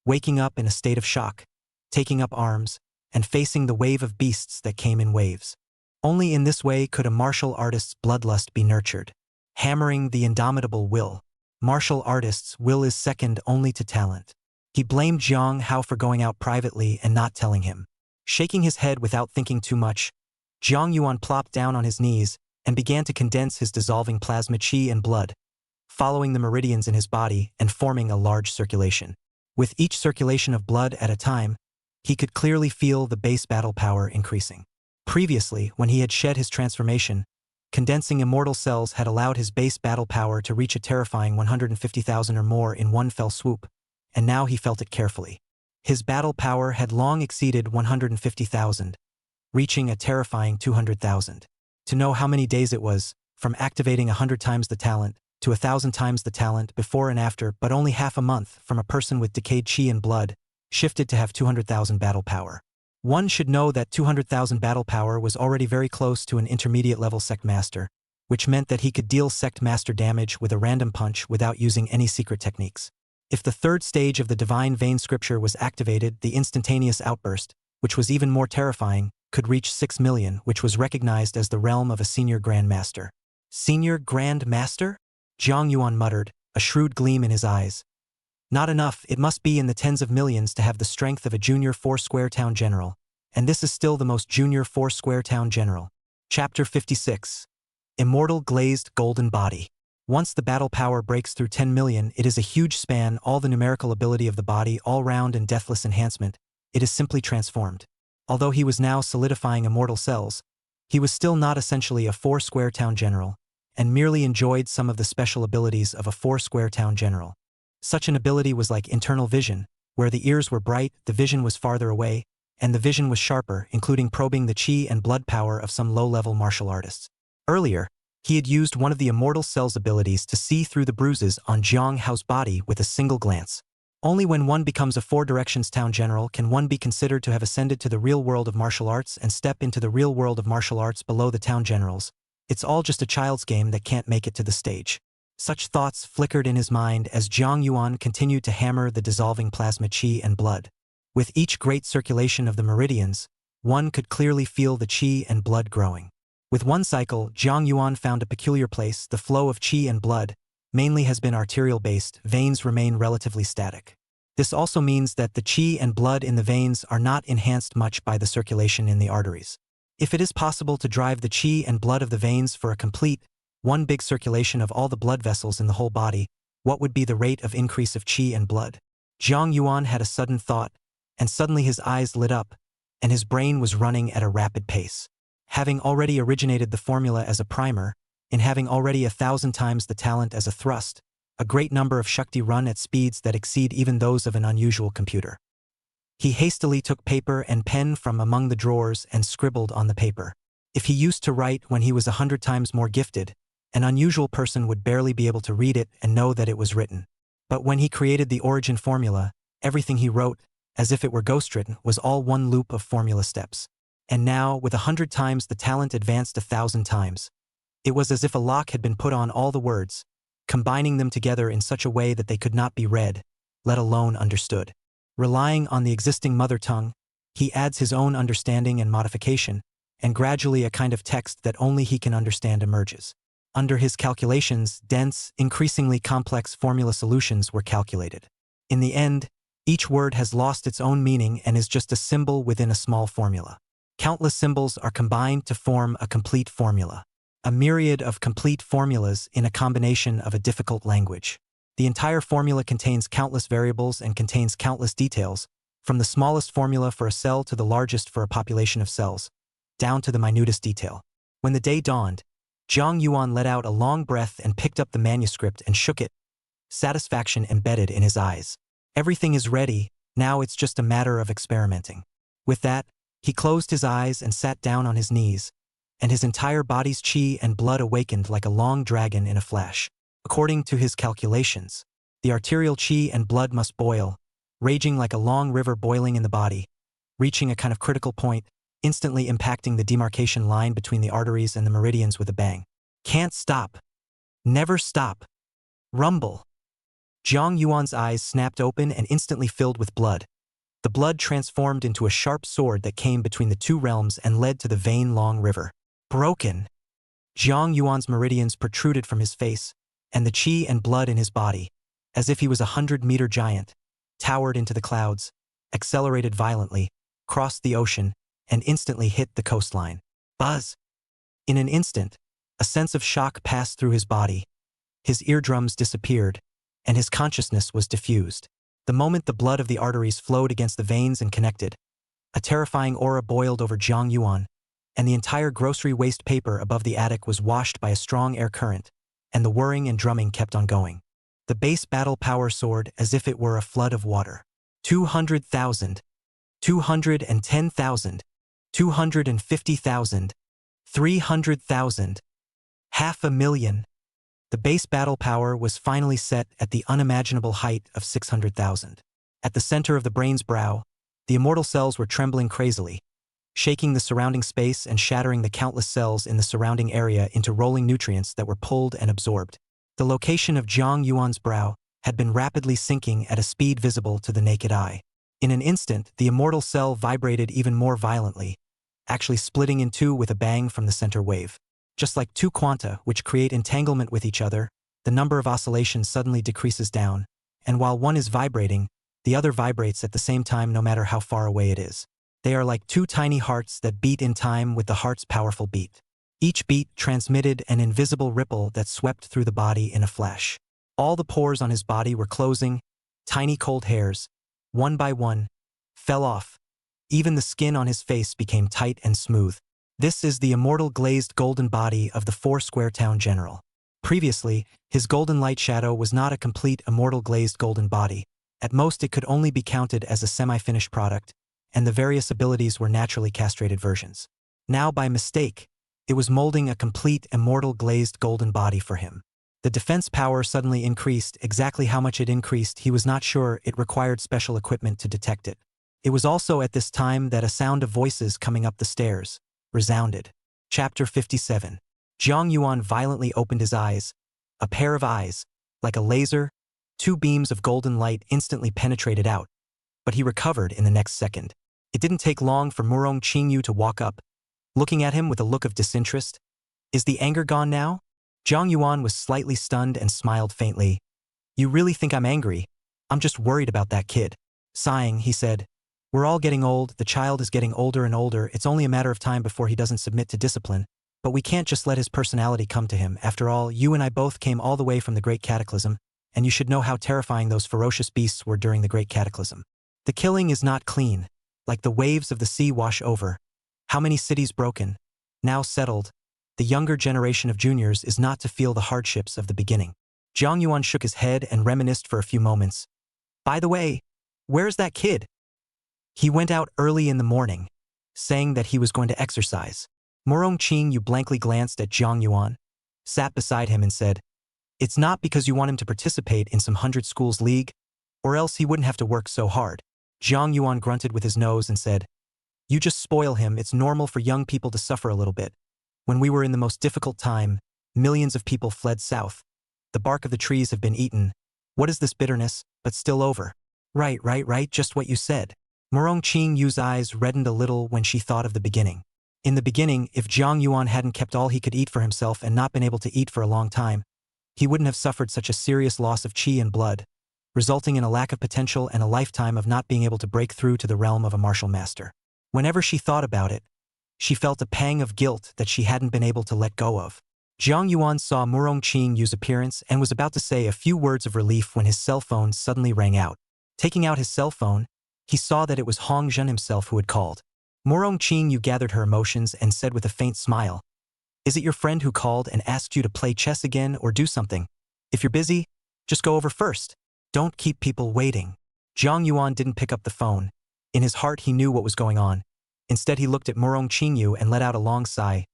waking up in a state of shock, taking up arms, and facing the wave of beasts that came in waves. Only in this way could a martial artist's bloodlust be nurtured. Hammering the indomitable will. Martial artists' will is second only to talent. He blamed Jiang Hao for going out privately and not telling him. Shaking his head without thinking too much, Jiang Yuan plopped down on his knees and began to condense his dissolving plasma chi and blood, following the meridians in his body and forming a large circulation. With each circulation of blood at a time, he could clearly feel the base battle power increasing. Previously, when he had shed his transformation, condensing immortal cells had allowed his base battle power to reach a terrifying 150,000 or more in one fell swoop, and now he felt it carefully. His battle power had long exceeded 150,000, reaching a terrifying 200,000. To know how many days it was, from activating 100 times the talent to 1,000 times the talent before and after, but only half a month from a person with decayed chi and blood, shifted to have 200,000 battle power. One should know that 200,000 battle power was already very close to an intermediate level sect master, which meant that he could deal sect master damage with a random punch without using any secret techniques. If the third stage of the divine vein scripture was activated, the instantaneous outburst, which was even more terrifying, could reach 6 million, which was recognized as the realm of a senior grand master. Senior grand master? Jiang Yuan muttered, a shrewd gleam in his eyes. Not enough, it must be in the tens of millions to have the strength of a junior 4-square town general, and this is still the most junior 4-square town general. Chapter 56. Immortal Glazed Golden Body. Once the battle power breaks through 10 million, it is a huge span, all the numerical ability of the body, all-round and deathless enhancement. It is simply transformed. Although he was now solidifying immortal cells, he was still not essentially a 4-square town general, and merely enjoyed some of the special abilities of a 4-square town general. Such an ability was like internal vision, where the ears were bright, the vision was farther away, and the vision was sharper, including probing the chi and blood power of some low-level martial artists. Earlier, He had used one of the immortal cell's abilities to see through the bruises on Jiang Hao's body with a single glance. Only when one becomes a Four Directions town general can one be considered to have ascended to the real world of martial arts and step into the real world of martial arts below the town generals. It's all just a child's game that can't make it to the stage. Such thoughts flickered in his mind as Jiang Yuan continued to hammer the dissolving plasma qi and blood. With each great circulation of the meridians, one could clearly feel the qi and blood growing. With one cycle, Jiang Yuan found a peculiar place. The flow of qi and blood mainly has been arterial-based, veins remain relatively static. This also means that the qi and blood in the veins are not enhanced much by the circulation in the arteries. If it is possible to drive the qi and blood of the veins for a complete, one big circulation of all the blood vessels in the whole body, what would be the rate of increase of qi and blood? Jiang Yuan had a sudden thought, and suddenly his eyes lit up, and his brain was running at a rapid pace. Having already originated the formula as a primer, in having already 1,000 times the talent as a thrust, a great number of Shakti run at speeds that exceed even those of an unusual computer. He hastily took paper and pen from among the drawers and scribbled on the paper. If he used to write when he was 100 times more gifted, an unusual person would barely be able to read it and know that it was written. But when he created the origin formula, everything he wrote, as if it were ghostwritten, was all one loop of formula steps. And now, with 100 times the talent advanced 1,000 times, it was as if a lock had been put on all the words, combining them together in such a way that they could not be read, let alone understood. Relying on the existing mother tongue, he adds his own understanding and modification, and gradually a kind of text that only he can understand emerges. Under his calculations, dense, increasingly complex formula solutions were calculated. In the end, each word has lost its own meaning and is just a symbol within a small formula. Countless symbols are combined to form a complete formula. A myriad of complete formulas in a combination of a difficult language. The entire formula contains countless variables and contains countless details, from the smallest formula for a cell to the largest for a population of cells, down to the minutest detail. When the day dawned, Jiang Yuan let out a long breath and picked up the manuscript and shook it, satisfaction embedded in his eyes. Everything is ready, now it's just a matter of experimenting. With that, he closed his eyes and sat down on his knees, and his entire body's qi and blood awakened like a long dragon in a flash. According to his calculations, the arterial qi and blood must boil, raging like a long river boiling in the body, reaching a kind of critical point, instantly impacting the demarcation line between the arteries and the meridians with a bang. Can't stop. Never stop. Rumble. Jiang Yuan's eyes snapped open and instantly filled with blood. The blood transformed into a sharp sword that came between the two realms and led to the vein-long river. Broken. Jiang Yuan's meridians protruded from his face, and the qi and blood in his body, as if he was a 100-meter giant, towered into the clouds, accelerated violently, crossed the ocean, and instantly hit the coastline. Buzz! In an instant, a sense of shock passed through his body. His eardrums disappeared, and his consciousness was diffused. The moment the blood of the arteries flowed against the veins and connected, a terrifying aura boiled over Jiang Yuan, and the entire grocery waste paper above the attic was washed by a strong air current, and the whirring and drumming kept on going. The base battle power soared as if it were a flood of water. 200,000, 210,000, 250,000, 300,000, 500,000. The base battle power was finally set at the unimaginable height of 600,000. At the center of the brain's brow, the immortal cells were trembling crazily, shaking the surrounding space and shattering the countless cells in the surrounding area into rolling nutrients that were pulled and absorbed. The location of Jiang Yuan's brow had been rapidly sinking at a speed visible to the naked eye. In an instant, the immortal cell vibrated even more violently, actually splitting in two with a bang from the center wave. Just like two quanta which create entanglement with each other, the number of oscillations suddenly decreases down, and while one is vibrating, the other vibrates at the same time no matter how far away it is. They are like two tiny hearts that beat in time with the heart's powerful beat. Each beat transmitted an invisible ripple that swept through the body in a flash. All the pores on his body were closing, tiny cold hairs, one by one, fell off. Even the skin on his face became tight and smooth. This is the immortal glazed golden body of the Four-Square Town General. Previously, his golden light shadow was not a complete immortal glazed golden body. At most it could only be counted as a semi-finished product, and the various abilities were naturally castrated versions. Now by mistake, It was molding a complete, immortal glazed golden body for him. The defense power suddenly increased. Exactly how much it increased, he was not sure. It required special equipment to detect it. It was also at this time that a sound of voices coming up the stairs resounded. Chapter 57. Jiang Yuan violently opened his eyes. A pair of eyes, like a laser, two beams of golden light instantly penetrated out, but he recovered in the next second. It didn't take long for Murong Qingyu to walk up, looking at him with a look of disinterest. Is the anger gone now? Jiang Yuan was slightly stunned and smiled faintly. You really think I'm angry? I'm just worried about that kid. Sighing, he said, we're all getting old, the child is getting older and older, it's only a matter of time before he doesn't submit to discipline, but we can't just let his personality come to him. After all, you and I both came all the way from the Great Cataclysm, and you should know how terrifying those ferocious beasts were during the Great Cataclysm. The killing is not clean, like the waves of the sea wash over. How many cities broken, now settled? The younger generation of juniors is not to feel the hardships of the beginning. Jiang Yuan shook his head and reminisced for a few moments. By the way, where's that kid? He went out early in the morning, saying that he was going to exercise. Murong Qingyu blankly glanced at Jiang Yuan, sat beside him and said, it's not because you want him to participate in some 100 schools league, or else he wouldn't have to work so hard. Jiang Yuan grunted with his nose and said, you just spoil him. It's normal for young people to suffer a little bit. When we were in the most difficult time, millions of people fled south. The bark of the trees have been eaten. What is this bitterness, but still over? Right, just what you said. Murong Qingyu's eyes reddened a little when she thought of the beginning. In the beginning, if Jiang Yuan hadn't kept all he could eat for himself and not been able to eat for a long time, he wouldn't have suffered such a serious loss of qi and blood, resulting in a lack of potential and a lifetime of not being able to break through to the realm of a martial master. Whenever she thought about it, she felt a pang of guilt that she hadn't been able to let go of. Jiang Yuan saw Murong Qingyu's appearance and was about to say a few words of relief when his cell phone suddenly rang out. Taking out his cell phone, he saw that it was Hong Zhen himself who had called. Murong Qingyu gathered her emotions and said with a faint smile, is it your friend who called and asked you to play chess again or do something? If you're busy, just go over first. Don't keep people waiting. Jiang Yuan didn't pick up the phone. In his heart he knew what was going on. Instead he looked at Murong Qingyu and let out a long sigh.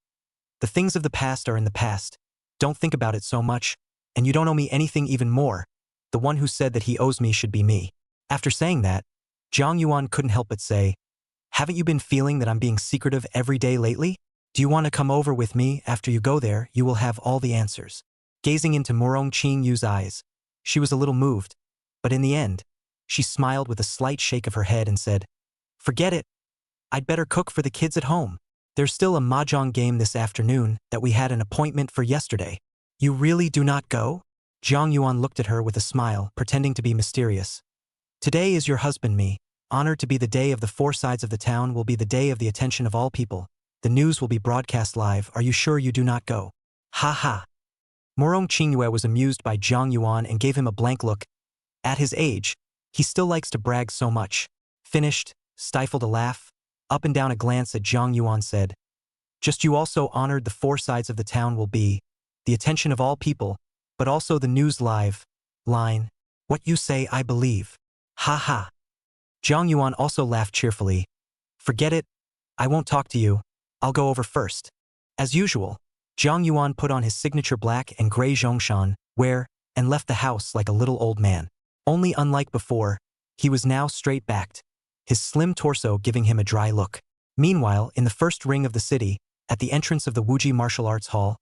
The things of the past are in the past. Don't think about it so much, and you don't owe me anything even more. The one who said that he owes me should be me. After saying that, Jiang Yuan couldn't help but say, haven't you been feeling that I'm being secretive every day lately? Do you want to come over with me? After you go there, you will have all the answers. Gazing into Murong Qingyu's eyes, she was a little moved, but in the end, she smiled with a slight shake of her head and said, forget it. I'd better cook for the kids at home. There's still a mahjong game this afternoon that we had an appointment for yesterday. You really do not go? Jiang Yuan looked at her with a smile, pretending to be mysterious. Today is your husband me. Honored to be the day of the four sides of the town will be the day of the attention of all people. The news will be broadcast live. Are you sure you do not go? Ha ha. Murong Qingyue was amused by Jiang Yuan and gave him a blank look. At his age, he still likes to brag so much. Finished, stifled a laugh. Up and down a glance at Jiang Yuan said, just you also honored the four sides of the town will be the attention of all people, but also the news live line. What you say I believe. Ha ha. Jiang Yuan also laughed cheerfully. Forget it. I won't talk to you. I'll go over first. As usual, Jiang Yuan put on his signature black and gray zhongshan, wear, and left the house like a little old man. Only unlike before, he was now straight-backed, his slim torso giving him a dry look. Meanwhile, in the first ring of the city, at the entrance of the Wuji Martial Arts Hall,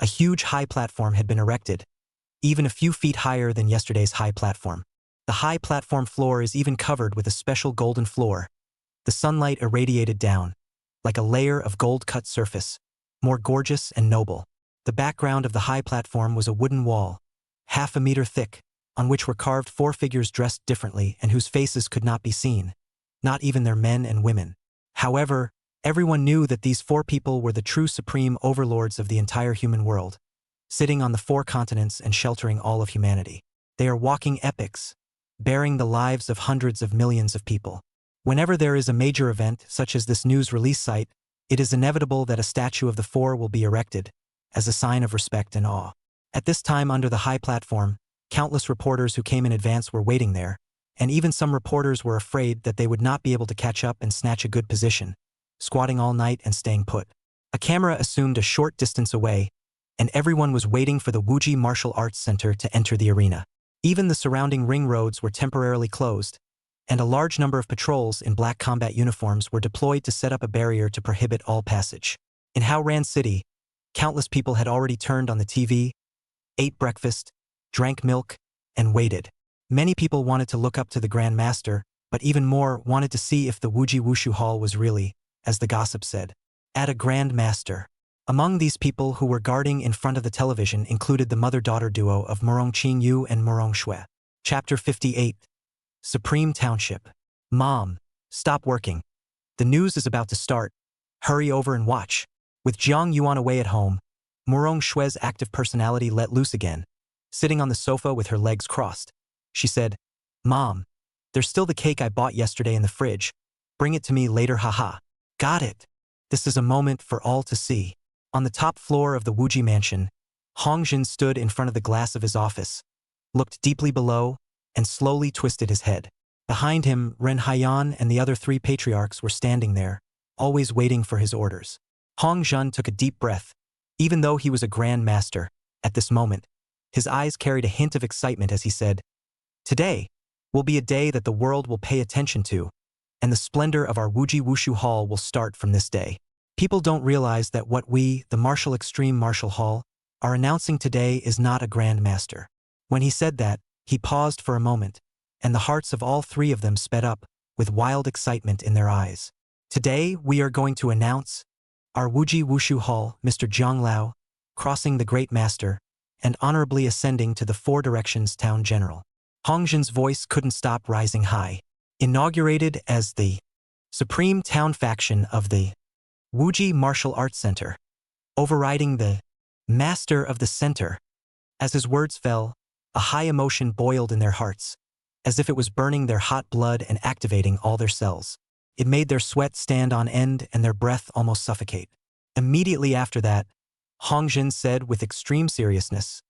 a huge high platform had been erected, even a few feet higher than yesterday's high platform. The high platform floor is even covered with a special golden floor. The sunlight irradiated down, like a layer of gold-cut surface, more gorgeous and noble. The background of the high platform was a wooden wall, half a meter thick, on which were carved four figures dressed differently and whose faces could not be seen, not even their men and women. However, everyone knew that these four people were the true supreme overlords of the entire human world, sitting on the four continents and sheltering all of humanity. They are walking epics, bearing the lives of hundreds of millions of people. Whenever there is a major event, such as this news release site, it is inevitable that a statue of the four will be erected, as a sign of respect and awe. At this time under the high platform, countless reporters who came in advance were waiting there, and even some reporters were afraid that they would not be able to catch up and snatch a good position, squatting all night and staying put. A camera assumed a short distance away, and everyone was waiting for the Wuji Martial Arts Center to enter the arena. Even the surrounding ring roads were temporarily closed, and a large number of patrols in black combat uniforms were deployed to set up a barrier to prohibit all passage. In Haoran City, countless people had already turned on the TV, ate breakfast, drank milk, and waited. Many people wanted to look up to the Grand Master, but even more wanted to see if the Wuji Wushu Hall was really, as the gossip said, at a Grand Master. Among these people who were guarding in front of the television included the mother-daughter duo of Murong Qingyu and Murong Shui. Chapter 58. Supreme Township. Mom, stop working. The news is about to start. Hurry over and watch. With Jiang Yuan away at home, Murong Shui's active personality let loose again. Sitting on the sofa with her legs crossed, she said, "Mom, there's still the cake I bought yesterday in the fridge. Bring it to me later, haha." Got it. This is a moment for all to see. On the top floor of the Wuji mansion, Hongjin stood in front of the glass of his office, looked deeply below, and slowly twisted his head. Behind him, Ren Haiyan and the other 3 patriarchs were standing there, always waiting for his orders. Hongjin took a deep breath. Even though he was a grand master, at this moment, his eyes carried a hint of excitement as he said, "Today will be a day that the world will pay attention to, and the splendor of our Wuji Wushu Hall will start from this day. People don't realize that what we, the Martial Extreme Martial Hall, are announcing today is not a Grand Master." When he said that, he paused for a moment, and the hearts of all 3 of them sped up, with wild excitement in their eyes. "Today we are going to announce our Wuji Wushu Hall, Mr. Jiang Lao, crossing the Great Master, and honorably ascending to the 4 Directions Town General." Hongjin's voice couldn't stop rising high. Inaugurated as the Supreme Town Faction of the Wuji Martial Arts Center, overriding the Master of the Center. As his words fell, a high emotion boiled in their hearts, as if it was burning their hot blood and activating all their cells. It made their sweat stand on end and their breath almost suffocate. Immediately after that, Hongjin said with extreme seriousness,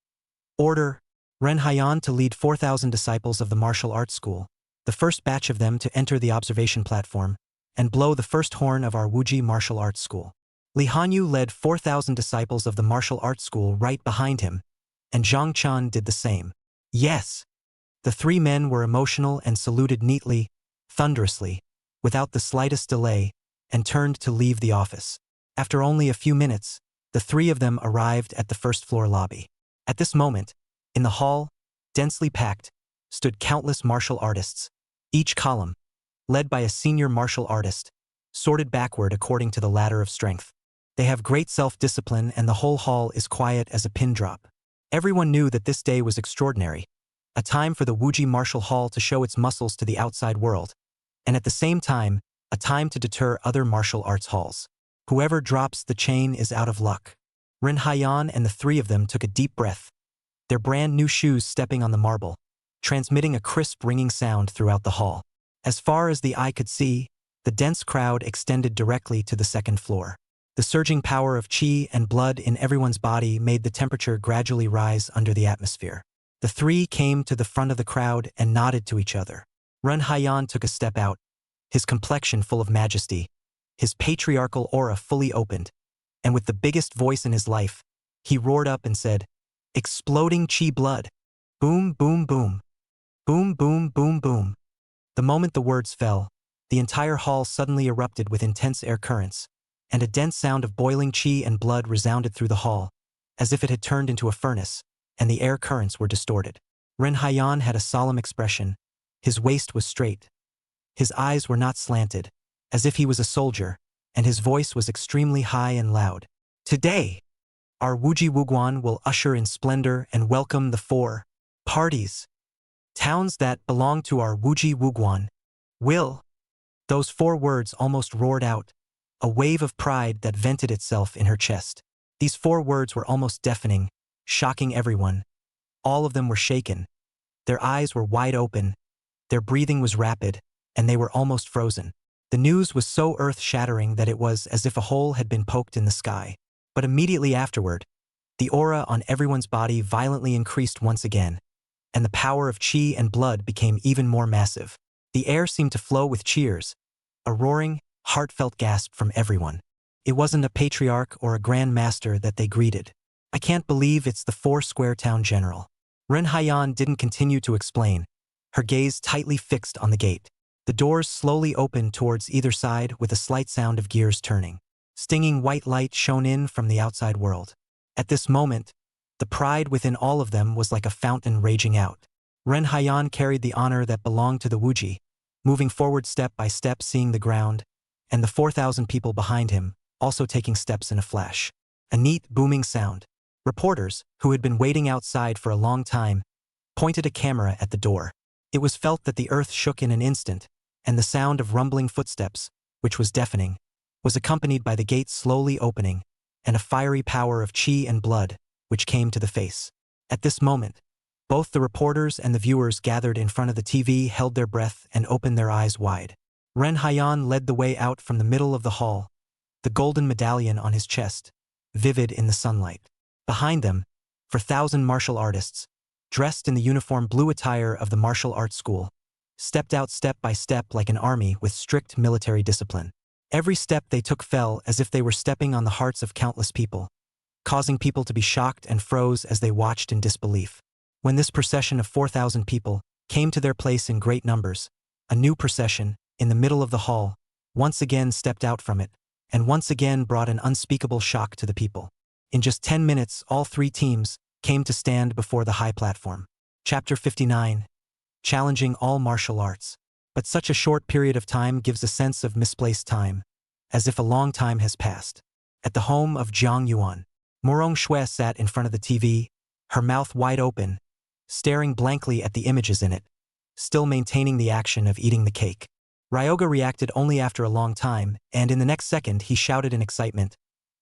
"Order Ren Haiyan to lead 4,000 disciples of the martial arts school, the first batch of them to enter the observation platform, and blow the first horn of our Wuji Martial Arts School." Li Hanyu led 4,000 disciples of the martial arts school right behind him, and Zhang Chan did the same. Yes. The 3 men were emotional and saluted neatly, thunderously, without the slightest delay, and turned to leave the office. After only a few minutes, the 3 of them arrived at the first-floor lobby. At this moment, in the hall, densely packed, stood countless martial artists, each column, led by a senior martial artist, sorted backward according to the ladder of strength. They have great self-discipline and the whole hall is quiet as a pin drop. Everyone knew that this day was extraordinary, a time for the Wuji Martial Hall to show its muscles to the outside world, and at the same time, a time to deter other martial arts halls. Whoever drops the chain is out of luck. Ren Haiyan and the 3 of them took a deep breath, their brand new shoes stepping on the marble, transmitting a crisp ringing sound throughout the hall. As far as the eye could see, the dense crowd extended directly to the 2nd floor. The surging power of qi and blood in everyone's body made the temperature gradually rise under the atmosphere. The 3 came to the front of the crowd and nodded to each other. Ren Haiyan took a step out, his complexion full of majesty, his patriarchal aura fully opened, and with the biggest voice in his life, he roared up and said, "Exploding qi blood. Boom, boom, boom. Boom, boom, boom, boom." The moment the words fell, the entire hall suddenly erupted with intense air currents, and a dense sound of boiling qi and blood resounded through the hall, as if it had turned into a furnace, and the air currents were distorted. Ren Haiyan had a solemn expression. His waist was straight. His eyes were not slanted, as if he was a soldier, and his voice was extremely high and loud. "Today, our Wuji Wuguan will usher in splendor and welcome the 4 parties. Towns that belong to our Wuji Wuguan will." Those 4 words almost roared out, a wave of pride that vented itself in her chest. These 4 words were almost deafening, shocking everyone. All of them were shaken. Their eyes were wide open, their breathing was rapid, and they were almost frozen. The news was so earth-shattering that it was as if a hole had been poked in the sky. But immediately afterward, the aura on everyone's body violently increased once again, and the power of qi and blood became even more massive. The air seemed to flow with cheers, a roaring, heartfelt gasp from everyone. It wasn't a patriarch or a grand master that they greeted. I can't believe it's the four-square town general. Ren Haiyan didn't continue to explain, her gaze tightly fixed on the gate. The doors slowly opened towards either side with a slight sound of gears turning. Stinging white light shone in from the outside world. At this moment, the pride within all of them was like a fountain raging out. Ren Haiyan carried the honor that belonged to the Wuji, moving forward step by step, seeing the ground, and the 4,000 people behind him, also taking steps in a flash. A neat, booming sound. Reporters, who had been waiting outside for a long time, pointed a camera at the door. It was felt that the earth shook in an instant, and the sound of rumbling footsteps, which was deafening, was accompanied by the gate slowly opening, and a fiery power of chi and blood, which came to the face. At this moment, both the reporters and the viewers gathered in front of the TV held their breath and opened their eyes wide. Ren Haiyan led the way out from the middle of the hall, the golden medallion on his chest, vivid in the sunlight. Behind them, 4,000 martial artists, dressed in the uniform blue attire of the martial arts school, stepped out step by step like an army with strict military discipline. Every step they took fell as if they were stepping on the hearts of countless people, causing people to be shocked and froze as they watched in disbelief. When this procession of 4,000 people came to their place in great numbers, a new procession, in the middle of the hall, once again stepped out from it, and once again brought an unspeakable shock to the people. In just 10 minutes, all three teams came to stand before the high platform. Chapter 59. Challenging all martial arts. But such a short period of time gives a sense of misplaced time, as if a long time has passed. At the home of Jiang Yuan, Morong Shui sat in front of the TV, her mouth wide open, staring blankly at the images in it, still maintaining the action of eating the cake. Ryoga reacted only after a long time, and in the next second he shouted in excitement,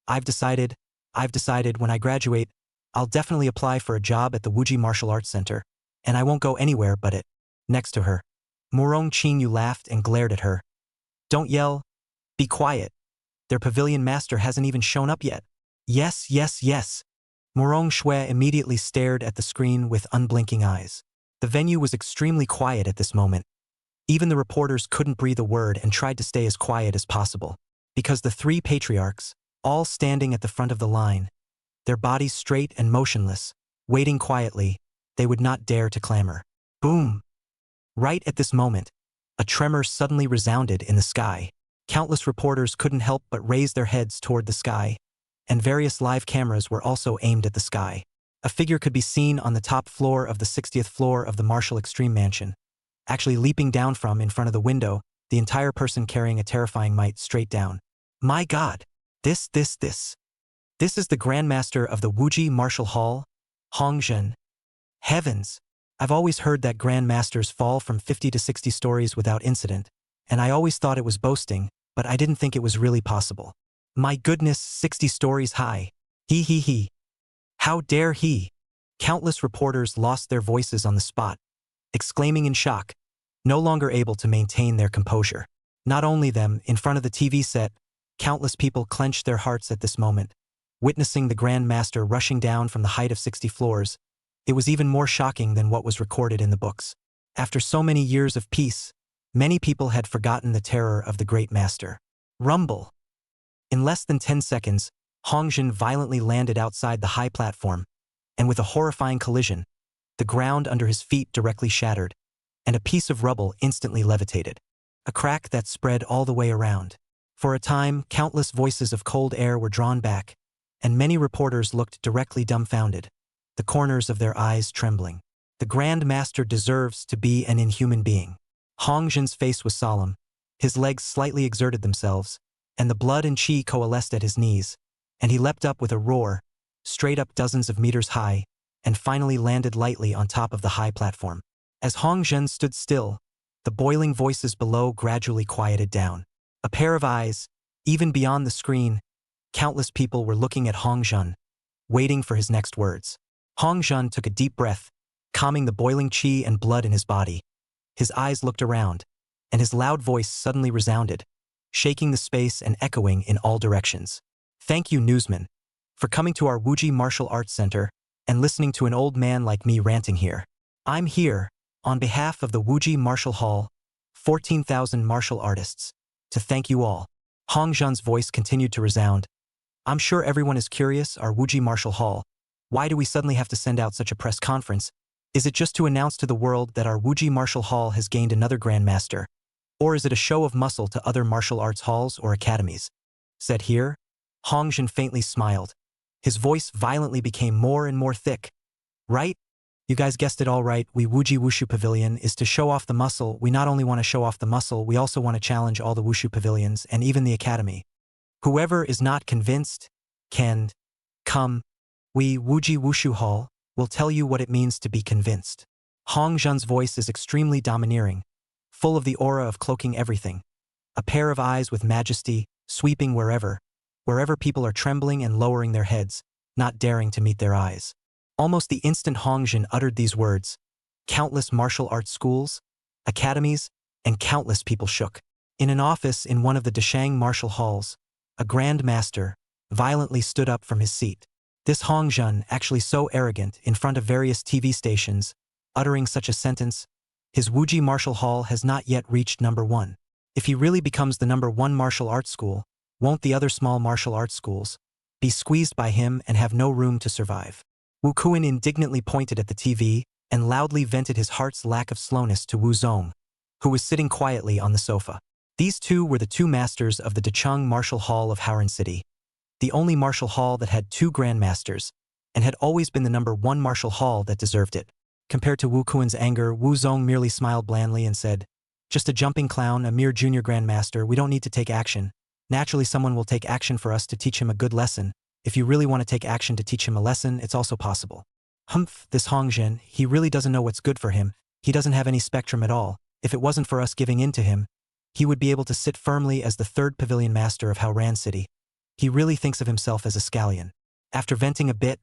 I've decided when I graduate, I'll definitely apply for a job at the Wuji Martial Arts Center, and I won't go anywhere but it. Next to her, Morong Qingyu laughed and glared at her. Don't yell. Be quiet. Their pavilion master hasn't even shown up yet. Yes, yes, yes. Morong Shui immediately stared at the screen with unblinking eyes. The venue was extremely quiet at this moment. Even the reporters couldn't breathe a word and tried to stay as quiet as possible, because the three patriarchs, all standing at the front of the line, their bodies straight and motionless, waiting quietly, they would not dare to clamor. Boom! Right at this moment, a tremor suddenly resounded in the sky. Countless reporters couldn't help but raise their heads toward the sky, and various live cameras were also aimed at the sky. A figure could be seen on the top floor of the 60th floor of the Martial Extreme Mansion, actually leaping down from in front of the window, the entire person carrying a terrifying might straight down. My God! This is the Grandmaster of the Wuji Martial Hall, Hong Zhen. Heavens! I've always heard that Grandmasters fall from 50 to 60 stories without incident, and I always thought it was boasting, but I didn't think it was really possible. My goodness, 60 stories high. He. How dare he? Countless reporters lost their voices on the spot, exclaiming in shock, no longer able to maintain their composure. Not only them, in front of the TV set, countless people clenched their hearts at this moment. Witnessing the Grand Master rushing down from the height of 60 floors, it was even more shocking than what was recorded in the books. After so many years of peace, many people had forgotten the terror of the Great Master. Rumble! In less than 10 seconds, Hong Zhen violently landed outside the high platform, and with a horrifying collision, the ground under his feet directly shattered, and a piece of rubble instantly levitated. A crack that spread all the way around. For a time, countless voices of cold air were drawn back, and many reporters looked directly dumbfounded, the corners of their eyes trembling. The Grand Master deserves to be an inhuman being. Hong Zhen's face was solemn, his legs slightly exerted themselves, and the blood and chi coalesced at his knees, and he leapt up with a roar, straight up dozens of meters high, and finally landed lightly on top of the high platform. As Hong Zhen stood still, the boiling voices below gradually quieted down. A pair of eyes, even beyond the screen, countless people were looking at Hong Zhen, waiting for his next words. Hong Zhen took a deep breath, calming the boiling chi and blood in his body. His eyes looked around, and his loud voice suddenly resounded, shaking the space and echoing in all directions. Thank you, newsman, for coming to our Wuji Martial Arts Center and listening to an old man like me ranting here. I'm here, on behalf of the Wuji Martial Hall, 14,000 martial artists, to thank you all. Hong Zhen's voice continued to resound. I'm sure everyone is curious, our Wuji Martial Hall. Why do we suddenly have to send out such a press conference? Is it just to announce to the world that our Wuji Martial Hall has gained another grandmaster? Or is it a show of muscle to other martial arts halls or academies? Said here, Hong Zhen faintly smiled. His voice violently became more and more thick. Right? You guys guessed it all right, we Wuji Wushu Pavilion is to show off the muscle. We not only want to show off the muscle, we also want to challenge all the Wushu pavilions and even the academy. Whoever is not convinced can come. We Wuji Wushu Hall will tell you what it means to be convinced. Hong Zhen's voice is extremely domineering, full of the aura of cloaking everything. A pair of eyes with majesty, sweeping wherever people are trembling and lowering their heads, not daring to meet their eyes. Almost the instant Hong Zhen uttered these words, countless martial arts schools, academies, and countless people shook. In an office in one of the Deshang martial halls, a grand master violently stood up from his seat. This Hong Zhen, actually so arrogant, in front of various TV stations, uttering such a sentence, his Wuji Martial Hall has not yet reached number 1. If he really becomes the number 1 martial arts school, won't the other small martial arts schools be squeezed by him and have no room to survive? Wu Kuan indignantly pointed at the TV and loudly vented his heart's lack of slowness to Wu Zong, who was sitting quietly on the sofa. These two were the two masters of the Decheng Martial Hall of Howran City, the only martial hall that had 2 grandmasters, and had always been the number 1 martial hall that deserved it. Compared to Wu Kuan's anger, Wu Zong merely smiled blandly and said, just a jumping clown, a mere junior grandmaster, we don't need to take action. Naturally someone will take action for us to teach him a good lesson. If you really want to take action to teach him a lesson, it's also possible. Humph, this Hong Zhen, he really doesn't know what's good for him. He doesn't have any spectrum at all. If it wasn't for us giving in to him, he would be able to sit firmly as the 3rd pavilion master of Howran City. He really thinks of himself as a scallion. After venting a bit,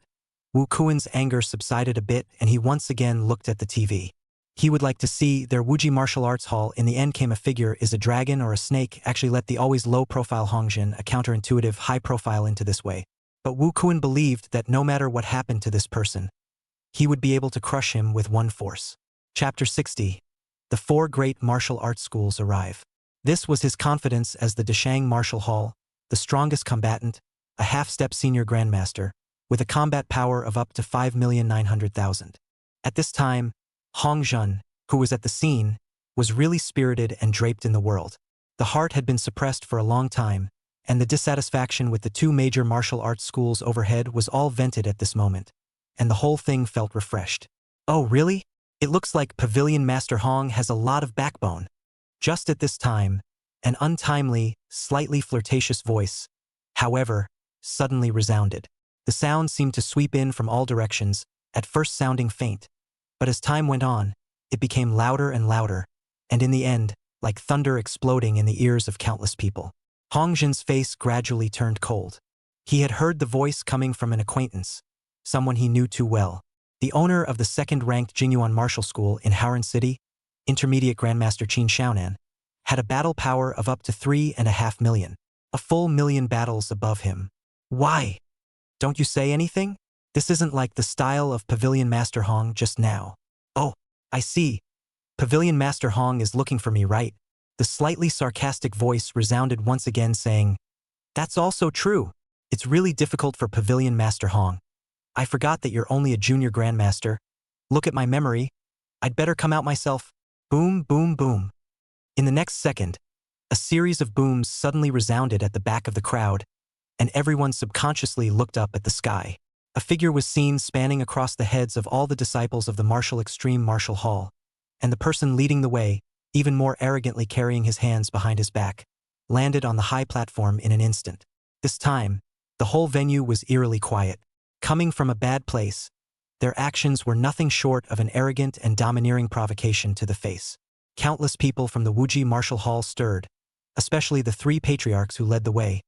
Wu Kuan's anger subsided a bit and he once again looked at the TV. He would like to see their Wuji Martial Arts Hall. In the end came a figure, is a dragon or a snake, actually let the always low-profile Hong Zhen, a counterintuitive high-profile into this way. But Wu Kuan believed that no matter what happened to this person, he would be able to crush him with one force. Chapter 60. The 4 great martial arts schools arrive. This was his confidence as the Deshang Martial Hall, the strongest combatant, a half-step senior grandmaster, with a combat power of up to 5,900,000. At this time, Hong Zhen, who was at the scene, was really spirited and draped in the world. The heart had been suppressed for a long time, and the dissatisfaction with the 2 major martial arts schools overhead was all vented at this moment, and the whole thing felt refreshed. Oh, really? It looks like Pavilion Master Hong has a lot of backbone. Just at this time, an untimely, slightly flirtatious voice, however, suddenly resounded. The sound seemed to sweep in from all directions, at first sounding faint, but as time went on, it became louder and louder, and in the end, like thunder exploding in the ears of countless people. Hong Zhen's face gradually turned cold. He had heard the voice coming from an acquaintance, someone he knew too well. The owner of the 2nd-ranked Jinyuan Martial School in Howran City, Intermediate Grandmaster Qin Xiaonan, had a battle power of up to 3.5 million, a full million battles above him. Why? Don't you say anything? This isn't like the style of Pavilion Master Hong just now. Oh, I see. Pavilion Master Hong is looking for me, right? The slightly sarcastic voice resounded once again saying, that's also true. It's really difficult for Pavilion Master Hong. I forgot that you're only a junior grandmaster. Look at my memory. I'd better come out myself. Boom, boom, boom. In the next second, a series of booms suddenly resounded at the back of the crowd, and everyone subconsciously looked up at the sky. A figure was seen spanning across the heads of all the disciples of the Martial Extreme Martial Hall, and the person leading the way, even more arrogantly carrying his hands behind his back, landed on the high platform in an instant. This time, the whole venue was eerily quiet. Coming from a bad place, their actions were nothing short of an arrogant and domineering provocation to the face. Countless people from the Wuji Martial Hall stirred, especially the 3 patriarchs who led the way,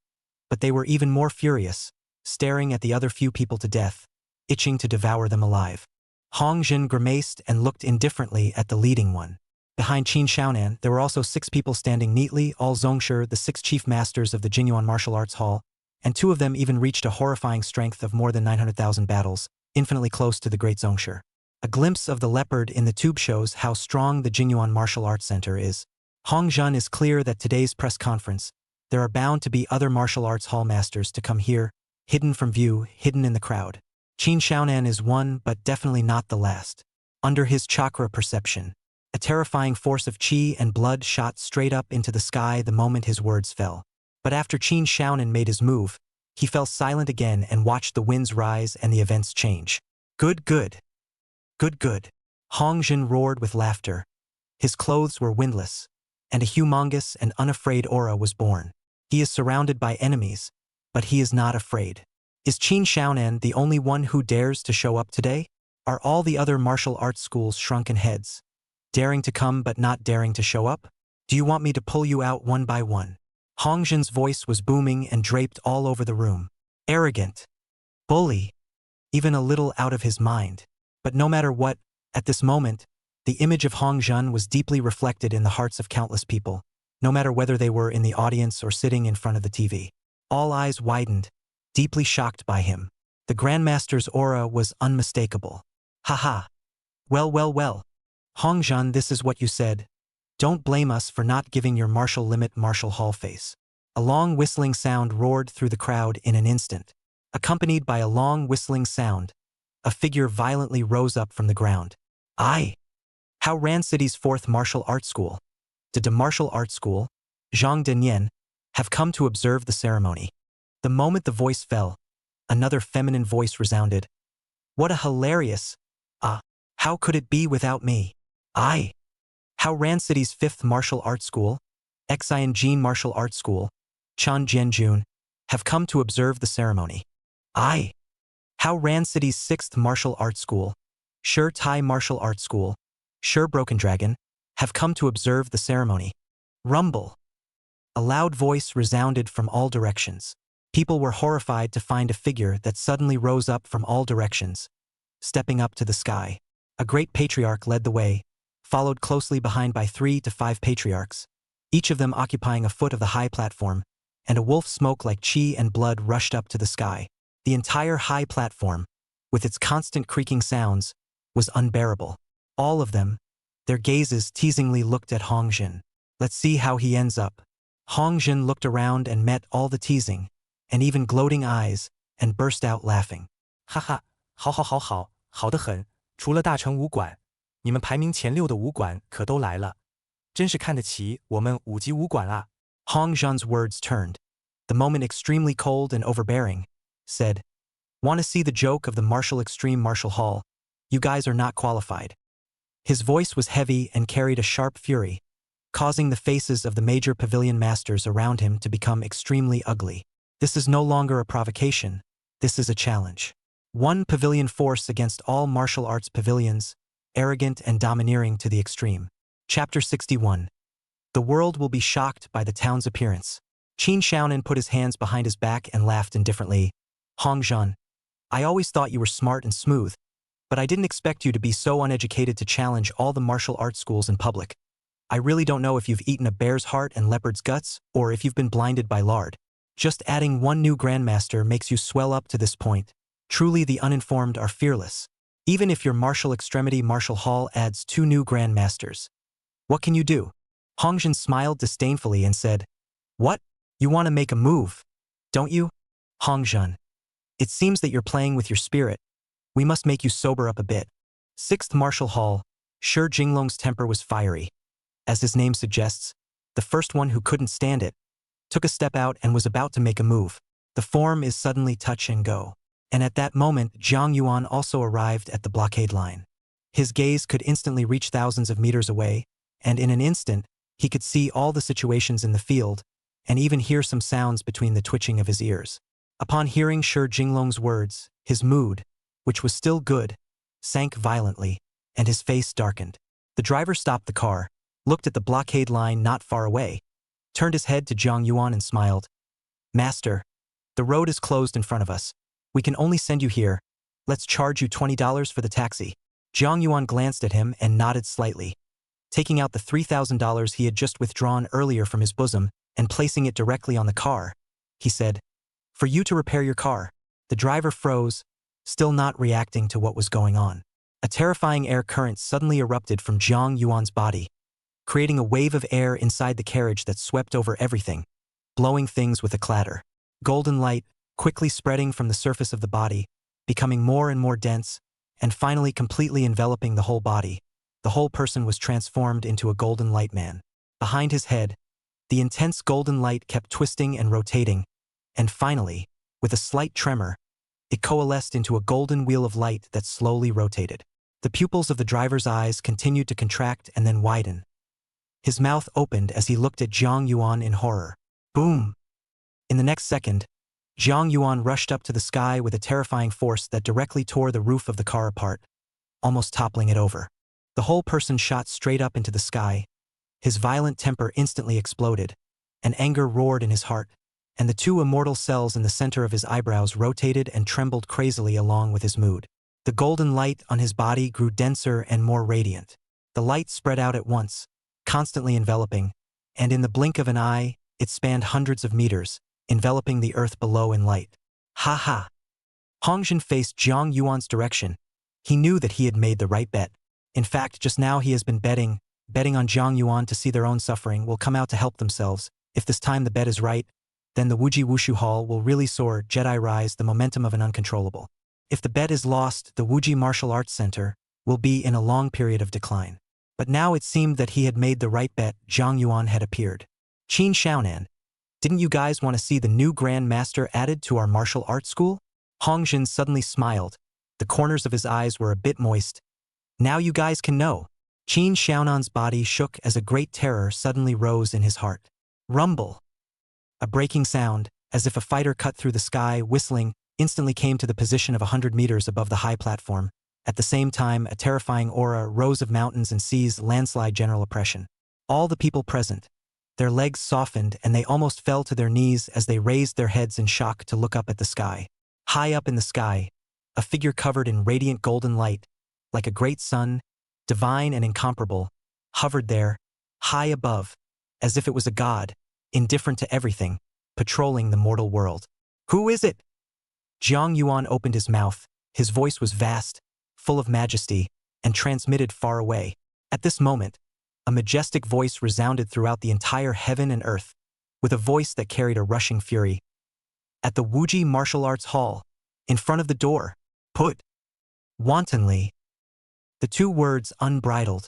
but they were even more furious, staring at the other few people to death, itching to devour them alive. Hong Zhen grimaced and looked indifferently at the leading one. Behind Qin Xiaonan, there were also 6 people standing neatly, all Zongshi, the 6 chief masters of the Jinyuan Martial Arts Hall, and 2 of them even reached a horrifying strength of more than 900,000 battles, infinitely close to the great Zongshi. A glimpse of the leopard in the tube shows how strong the Jinyuan Martial Arts Center is. Hong Zhen is clear that today's press conference, There are bound to be other martial arts hall masters to come here, hidden from view, hidden in the crowd. Qin Xiaonan is one, but definitely not the last. Under his chakra perception, a terrifying force of qi and blood shot straight up into the sky the moment his words fell. But after Qin Xiaonan made his move, he fell silent again and watched the winds rise and the events change. Good, good. Good, good. Hong Jin roared with laughter. His clothes were windless, and a humongous and unafraid aura was born. He is surrounded by enemies, but he is not afraid. Is Qin Xiaonan the only one who dares to show up today? Are all the other martial arts schools shrunken heads, daring to come but not daring to show up? Do you want me to pull you out one by one? Hong Jin's voice was booming and draped all over the room. Arrogant. Bully. Even a little out of his mind. But no matter what, at this moment, the image of Hong Jin was deeply reflected in the hearts of countless people, no matter whether they were in the audience or sitting in front of the TV. All eyes widened, deeply shocked by him. The Grandmaster's aura was unmistakable. Haha. Well, well, well. Hong Jin, this is what you said. Don't blame us for not giving your martial limit martial hall face. A long whistling sound roared through the crowd in an instant. Accompanied by a long whistling sound, a figure violently rose up from the ground. Aye. How ran City's 4th martial arts school? Did the martial arts school, Zhang Denyan, have come to observe the ceremony? The moment the voice fell, another feminine voice resounded. What a hilarious, how could it be without me? Aye. How ran City's 5th martial arts school, Xian Jin martial arts school, Chan Jianjun, have come to observe the ceremony? Aye. How ran City's 6th martial arts school, Shi Tai martial arts school, Shi Broken Dragon, have come to observe the ceremony? Rumble. A loud voice resounded from all directions. People were horrified to find a figure that suddenly rose up from all directions, stepping up to the sky. A great patriarch led the way, followed closely behind by 3 to 5 patriarchs, each of them occupying a foot of the high platform, and a wolf smoke like qi and blood rushed up to the sky. The entire high platform, with its constant creaking sounds, was unbearable. All of them, their gazes teasingly looked at Hong Jin. Let's see how he ends up. Hong Jin looked around and met all the teasing, and even gloating eyes, and burst out laughing. 哈哈，好好好好，好得很，除了大成武馆，你们排名前6的武馆可都来了，真是看得起我们5级武馆啊。Hong Jin's words turned. The moment extremely cold and overbearing, said, Want to see the joke of the martial extreme martial hall? You guys are not qualified. His voice was heavy and carried a sharp fury, causing the faces of the major pavilion masters around him to become extremely ugly. This is no longer a provocation, this is a challenge. One pavilion force against all martial arts pavilions, arrogant and domineering to the extreme. Chapter 61. The world will be shocked by the town's appearance. Qin Xiaonan put his hands behind his back and laughed indifferently. Hong Jin, I always thought you were smart and smooth, but I didn't expect you to be so uneducated to challenge all the martial arts schools in public. I really don't know if you've eaten a bear's heart and leopard's guts, or if you've been blinded by lard. Just adding one new grandmaster makes you swell up to this point. Truly the uninformed are fearless. Even if your martial extremity martial hall adds 2 new grandmasters. What can you do? Hong Jin smiled disdainfully and said, What? You want to make a move, don't you? Hong Jin. It seems that you're playing with your spirit. We must make you sober up a bit. 6th martial hall, Shi Jinglong's temper was fiery. As his name suggests, the first one who couldn't stand it, took a step out and was about to make a move. The form is suddenly touch and go. And at that moment, Jiang Yuan also arrived at the blockade line. His gaze could instantly reach thousands of meters away, and in an instant, he could see all the situations in the field, and even hear some sounds between the twitching of his ears. Upon hearing Shi Jinglong's words, his mood, which was still good, sank violently, and his face darkened. The driver stopped the car, looked at the blockade line not far away, turned his head to Jiang Yuan and smiled. Master, the road is closed in front of us. We can only send you here. Let's charge you $20 for the taxi. Jiang Yuan glanced at him and nodded slightly, taking out the $3,000 he had just withdrawn earlier from his bosom and placing it directly on the car. He said, For you to repair your car. The driver froze, still not reacting to what was going on. A terrifying air current suddenly erupted from Jiang Yuan's body, creating a wave of air inside the carriage that swept over everything, blowing things with a clatter. Golden light, quickly spreading from the surface of the body, becoming more and more dense, and finally completely enveloping the whole body. The whole person was transformed into a golden light man. Behind his head, the intense golden light kept twisting and rotating, and finally, with a slight tremor, it coalesced into a golden wheel of light that slowly rotated. The pupils of the driver's eyes continued to contract and then widen. His mouth opened as he looked at Jiang Yuan in horror. Boom! In the next second, Jiang Yuan rushed up to the sky with a terrifying force that directly tore the roof of the car apart, almost toppling it over. The whole person shot straight up into the sky. His violent temper instantly exploded, and anger roared in his heart, and the two immortal cells in the center of his eyebrows rotated and trembled crazily along with his mood. The golden light on his body grew denser and more radiant. The light spread out at once, constantly enveloping, and in the blink of an eye, it spanned hundreds of meters, enveloping the earth below in light. Ha ha! Hongjin faced Jiang Yuan's direction. He knew that he had made the right bet. In fact, just now he has been betting on Jiang Yuan to see their own suffering will come out to help themselves. If this time the bet is right, then the Wuji Wushu Hall will really soar, Jedi rise the momentum of an uncontrollable. If the bet is lost, the Wuji Martial Arts Center will be in a long period of decline. But now it seemed that he had made the right bet. Jiang Yuan had appeared. Qin Xiaonan, didn't you guys want to see the new Grand Master added to our martial arts school? Hongjin suddenly smiled. The corners of his eyes were a bit moist. Now you guys can know. Qin Xiaonan's body shook as a great terror suddenly rose in his heart. Rumble. A breaking sound, as if a fighter cut through the sky, whistling, instantly came to the position of 100 meters above the high platform. At the same time, a terrifying aura, rows of mountains and seas, landslide, general oppression. All the people present, their legs softened and they almost fell to their knees as they raised their heads in shock to look up at the sky. High up in the sky, a figure covered in radiant golden light, like a great sun, divine and incomparable, hovered there, high above, as if it was a god, indifferent to everything, patrolling the mortal world. Who is it? Jiang Yuan opened his mouth. His voice was vast, full of majesty, and transmitted far away. At this moment, a majestic voice resounded throughout the entire heaven and earth, with a voice that carried a rushing fury. At the Wuji Martial Arts Hall, in front of the door, put wantonly. The two words, unbridled,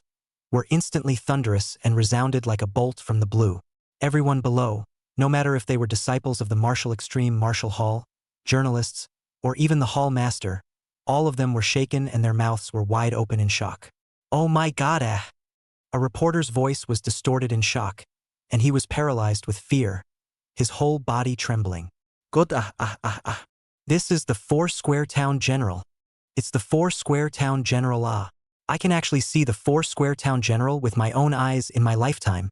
were instantly thunderous and resounded like a bolt from the blue. Everyone below, no matter if they were disciples of the Martial Extreme Martial Hall, journalists, or even the hall master, all of them were shaken and their mouths were wide open in shock. Oh my God! A reporter's voice was distorted in shock, and he was paralyzed with fear, his whole body trembling. Good. This is the Four-Square Town General. It's the Four-Square Town General. I can actually see the Four-Square Town General with my own eyes in my lifetime.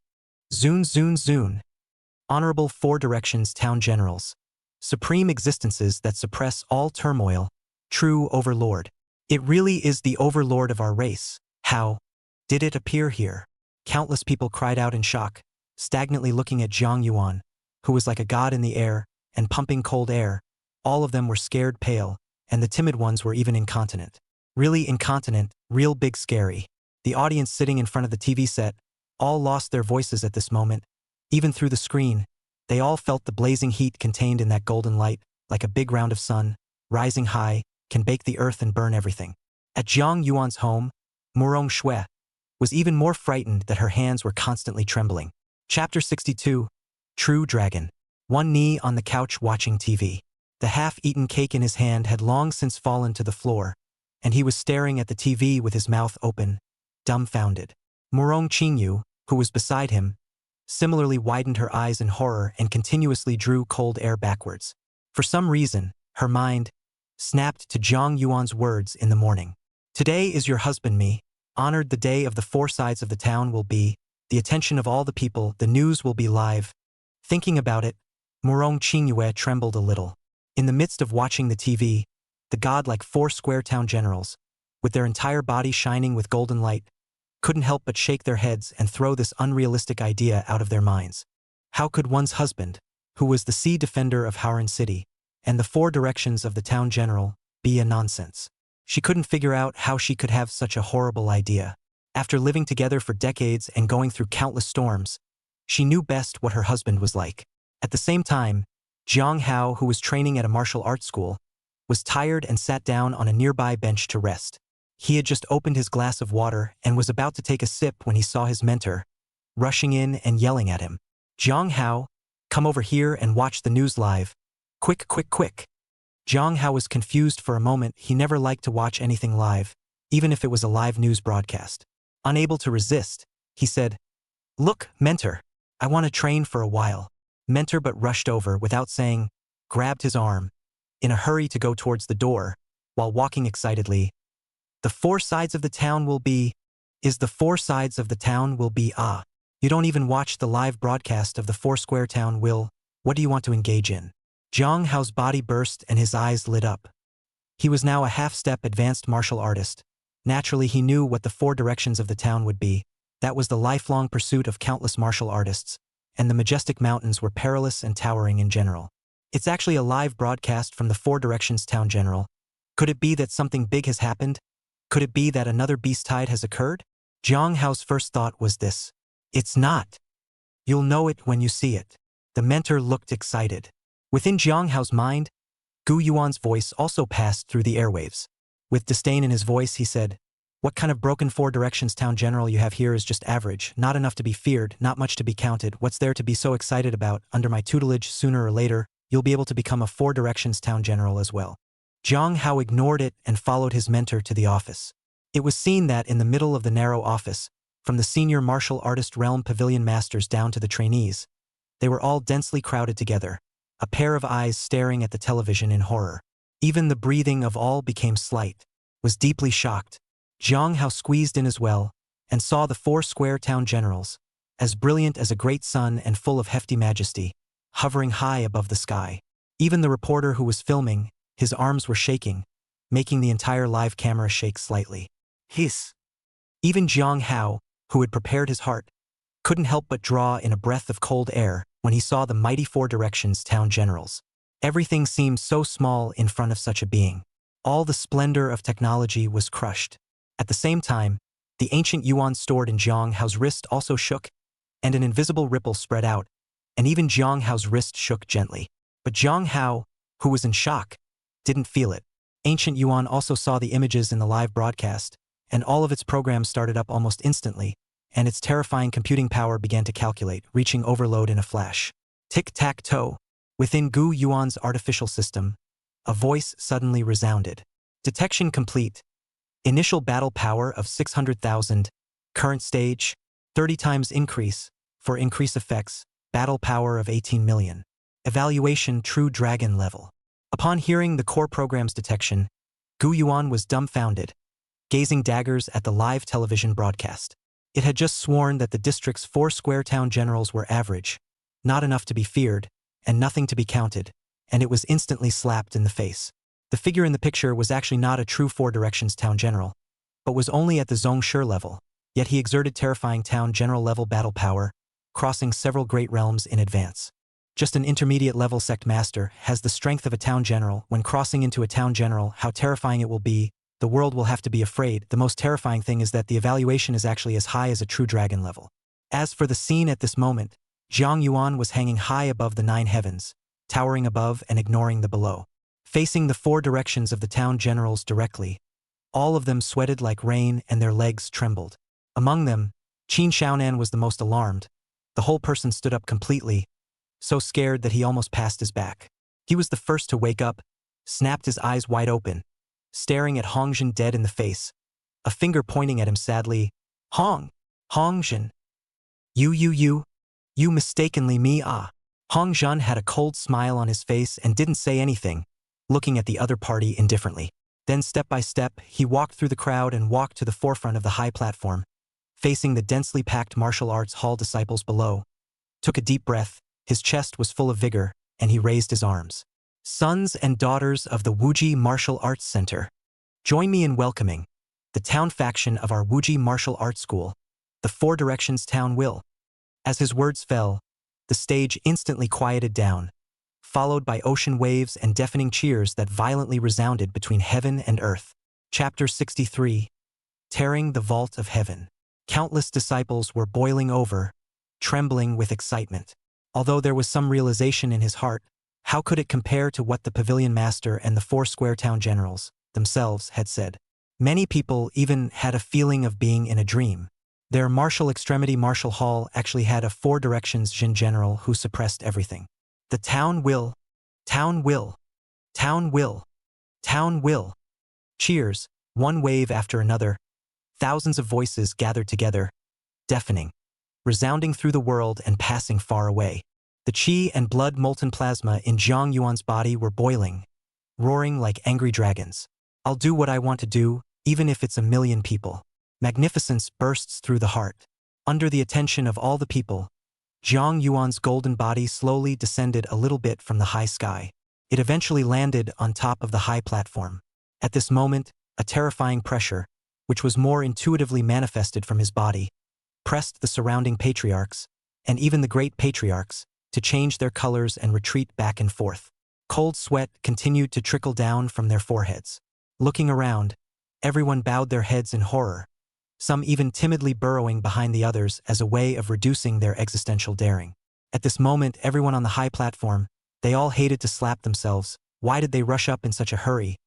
Zun zun zun. Honorable Four Directions Town Generals. Supreme existences that suppress all turmoil, true overlord. It really is the overlord of our race. How did it appear here? Countless people cried out in shock, stagnantly looking at Jiang Yuan, who was like a god in the air and pumping cold air. All of them were scared pale, and the timid ones were even incontinent. Really incontinent, real big scary. The audience sitting in front of the TV set all lost their voices at this moment. Even through the screen, they all felt the blazing heat contained in that golden light, like a big round of sun, rising high, can bake the earth and burn everything. At Jiang Yuan's home, Murong Shui was even more frightened that her hands were constantly trembling. Chapter 62. True Dragon. One knee on the couch watching TV. The half-eaten cake in his hand had long since fallen to the floor, and he was staring at the TV with his mouth open, dumbfounded. Murong Qingyu, who was beside him, similarly widened her eyes in horror and continuously drew cold air backwards. For some reason, her mind snapped to Jiang Yuan's words in the morning. Today is your husband me. Honored the day of the four sides of the town will be, the attention of all the people, the news will be live. Thinking about it, Murong Qingyu trembled a little. In the midst of watching the TV, the godlike Four-Square Town Generals, with their entire body shining with golden light, couldn't help but shake their heads and throw this unrealistic idea out of their minds. How could one's husband, who was the sea defender of Howran City, and the four directions of the town general, be a nonsense? She couldn't figure out how she could have such a horrible idea. After living together for decades and going through countless storms, she knew best what her husband was like. At the same time, Jiang Hao, who was training at a martial arts school, was tired and sat down on a nearby bench to rest. He had just opened his glass of water and was about to take a sip when he saw his mentor, rushing in and yelling at him. Jiang Hao, come over here and watch the news live. Quick, quick, quick. Jiang Hao was confused for a moment. He never liked to watch anything live, even if it was a live news broadcast. Unable to resist, he said, Look, mentor, I want to train for a while. Mentor but rushed over without saying, grabbed his arm, in a hurry to go towards the door, while walking excitedly. The four sides of the town will be, the four sides of the town will be You don't even watch the live broadcast of the four-square town will, what do you want to engage in? Jiang Hao's body burst and his eyes lit up. He was now a half-step advanced martial artist. Naturally, he knew what the four directions of the town would be. That was the lifelong pursuit of countless martial artists, and the majestic mountains were perilous and towering in general. It's actually a live broadcast from the Four Directions Town General. Could it be that something big has happened? Could it be that another beast tide has occurred? Jiang Hao's first thought was this. It's not. You'll know it when you see it. The mentor looked excited. Within Jiang Hao's mind, Gu Yuan's voice also passed through the airwaves. With disdain in his voice, he said, What kind of broken Four Directions Town General you have here is just average, not enough to be feared, not much to be counted. What's there to be so excited about? Under my tutelage, sooner or later, you'll be able to become a Four Directions Town General as well. Jiang Hao ignored it and followed his mentor to the office. It was seen that in the middle of the narrow office, from the senior martial artist realm pavilion masters down to the trainees, they were all densely crowded together, a pair of eyes staring at the television in horror. Even the breathing of all became slight, was deeply shocked. Jiang Hao squeezed in as well, and saw the four square town generals, as brilliant as a great sun and full of hefty majesty, hovering high above the sky. Even the reporter who was filming, his arms were shaking, making the entire live camera shake slightly. Hiss. Even Jiang Hao, who had prepared his heart, couldn't help but draw in a breath of cold air when he saw the mighty Four Directions Town Generals. Everything seemed so small in front of such a being. All the splendor of technology was crushed. At the same time, the ancient yuan stored in Jiang Hao's wrist also shook, and an invisible ripple spread out, and even Jiang Hao's wrist shook gently. But Jiang Hao, who was in shock, didn't feel it. Ancient yuan also saw the images in the live broadcast, and all of its programs started up almost instantly, and its terrifying computing power began to calculate, reaching overload in a flash. Tic-tac-toe. Within Gu Yuan's artificial system, a voice suddenly resounded. Detection complete. Initial battle power of 600,000. Current stage, 30 times increase. For increase effects, battle power of 18 million. Evaluation true dragon level. Upon hearing the core program's detection, Gu Yuan was dumbfounded, gazing daggers at the live television broadcast. It had just sworn that the district's four square town generals were average, not enough to be feared, and nothing to be counted, and it was instantly slapped in the face. The figure in the picture was actually not a true Four Directions Town General, but was only at the Zhongshi level, yet he exerted terrifying Town General level battle power, crossing several great realms in advance. Just an intermediate level sect master has the strength of a Town General. When crossing into a Town General, how terrifying it will be, the world will have to be afraid. The most terrifying thing is that the evaluation is actually as high as a true dragon level. As for the scene at this moment, Jiang Yuan was hanging high above the 9 heavens, towering above and ignoring the below. Facing the 4 directions of the town generals directly, all of them sweated like rain and their legs trembled. Among them, Qin Xiaonan was the most alarmed. The whole person stood up completely, so scared that he almost passed his back. He was the first to wake up, snapped his eyes wide open, staring at Hong Zhen dead in the face, a finger pointing at him sadly. Hong Zhen. You mistakenly me Hong Zhen had a cold smile on his face and didn't say anything, looking at the other party indifferently. Then step by step, he walked through the crowd and walked to the forefront of the high platform, facing the densely packed martial arts hall disciples below. Took a deep breath, his chest was full of vigor, and he raised his arms. Sons and daughters of the Wuji Martial Arts Center, join me in welcoming the town faction of our Wuji Martial Arts School, the Four Directions Town Will. As his words fell, the stage instantly quieted down, followed by ocean waves and deafening cheers that violently resounded between heaven and earth. Chapter 63. Tearing the Vault of Heaven. Countless disciples were boiling over, trembling with excitement. Although there was some realization in his heart, how could it compare to what the pavilion master and the 4 square town generals themselves had said? Many people even had a feeling of being in a dream. Their martial extremity Marshal Hall actually had a 4 directions Jin general who suppressed everything. The town will, town will, town will, town will. Cheers, one wave after another. Thousands of voices gathered together, deafening, resounding through the world and passing far away. The chi and blood molten plasma in Zhang Yuan's body were boiling, roaring like angry dragons. I'll do what I want to do, even if it's 1,000,000 people. Magnificence bursts through the heart. Under the attention of all the people, Zhang Yuan's golden body slowly descended a little bit from the high sky. It eventually landed on top of the high platform. At this moment, a terrifying pressure, which was more intuitively manifested from his body, pressed the surrounding patriarchs, and even the great patriarchs, to change their colors and retreat back and forth. Cold sweat continued to trickle down from their foreheads. Looking around, everyone bowed their heads in horror, some even timidly burrowing behind the others as a way of reducing their existential daring. At this moment, everyone on the high platform, they all hated to slap themselves. Why did they rush up in such a hurry?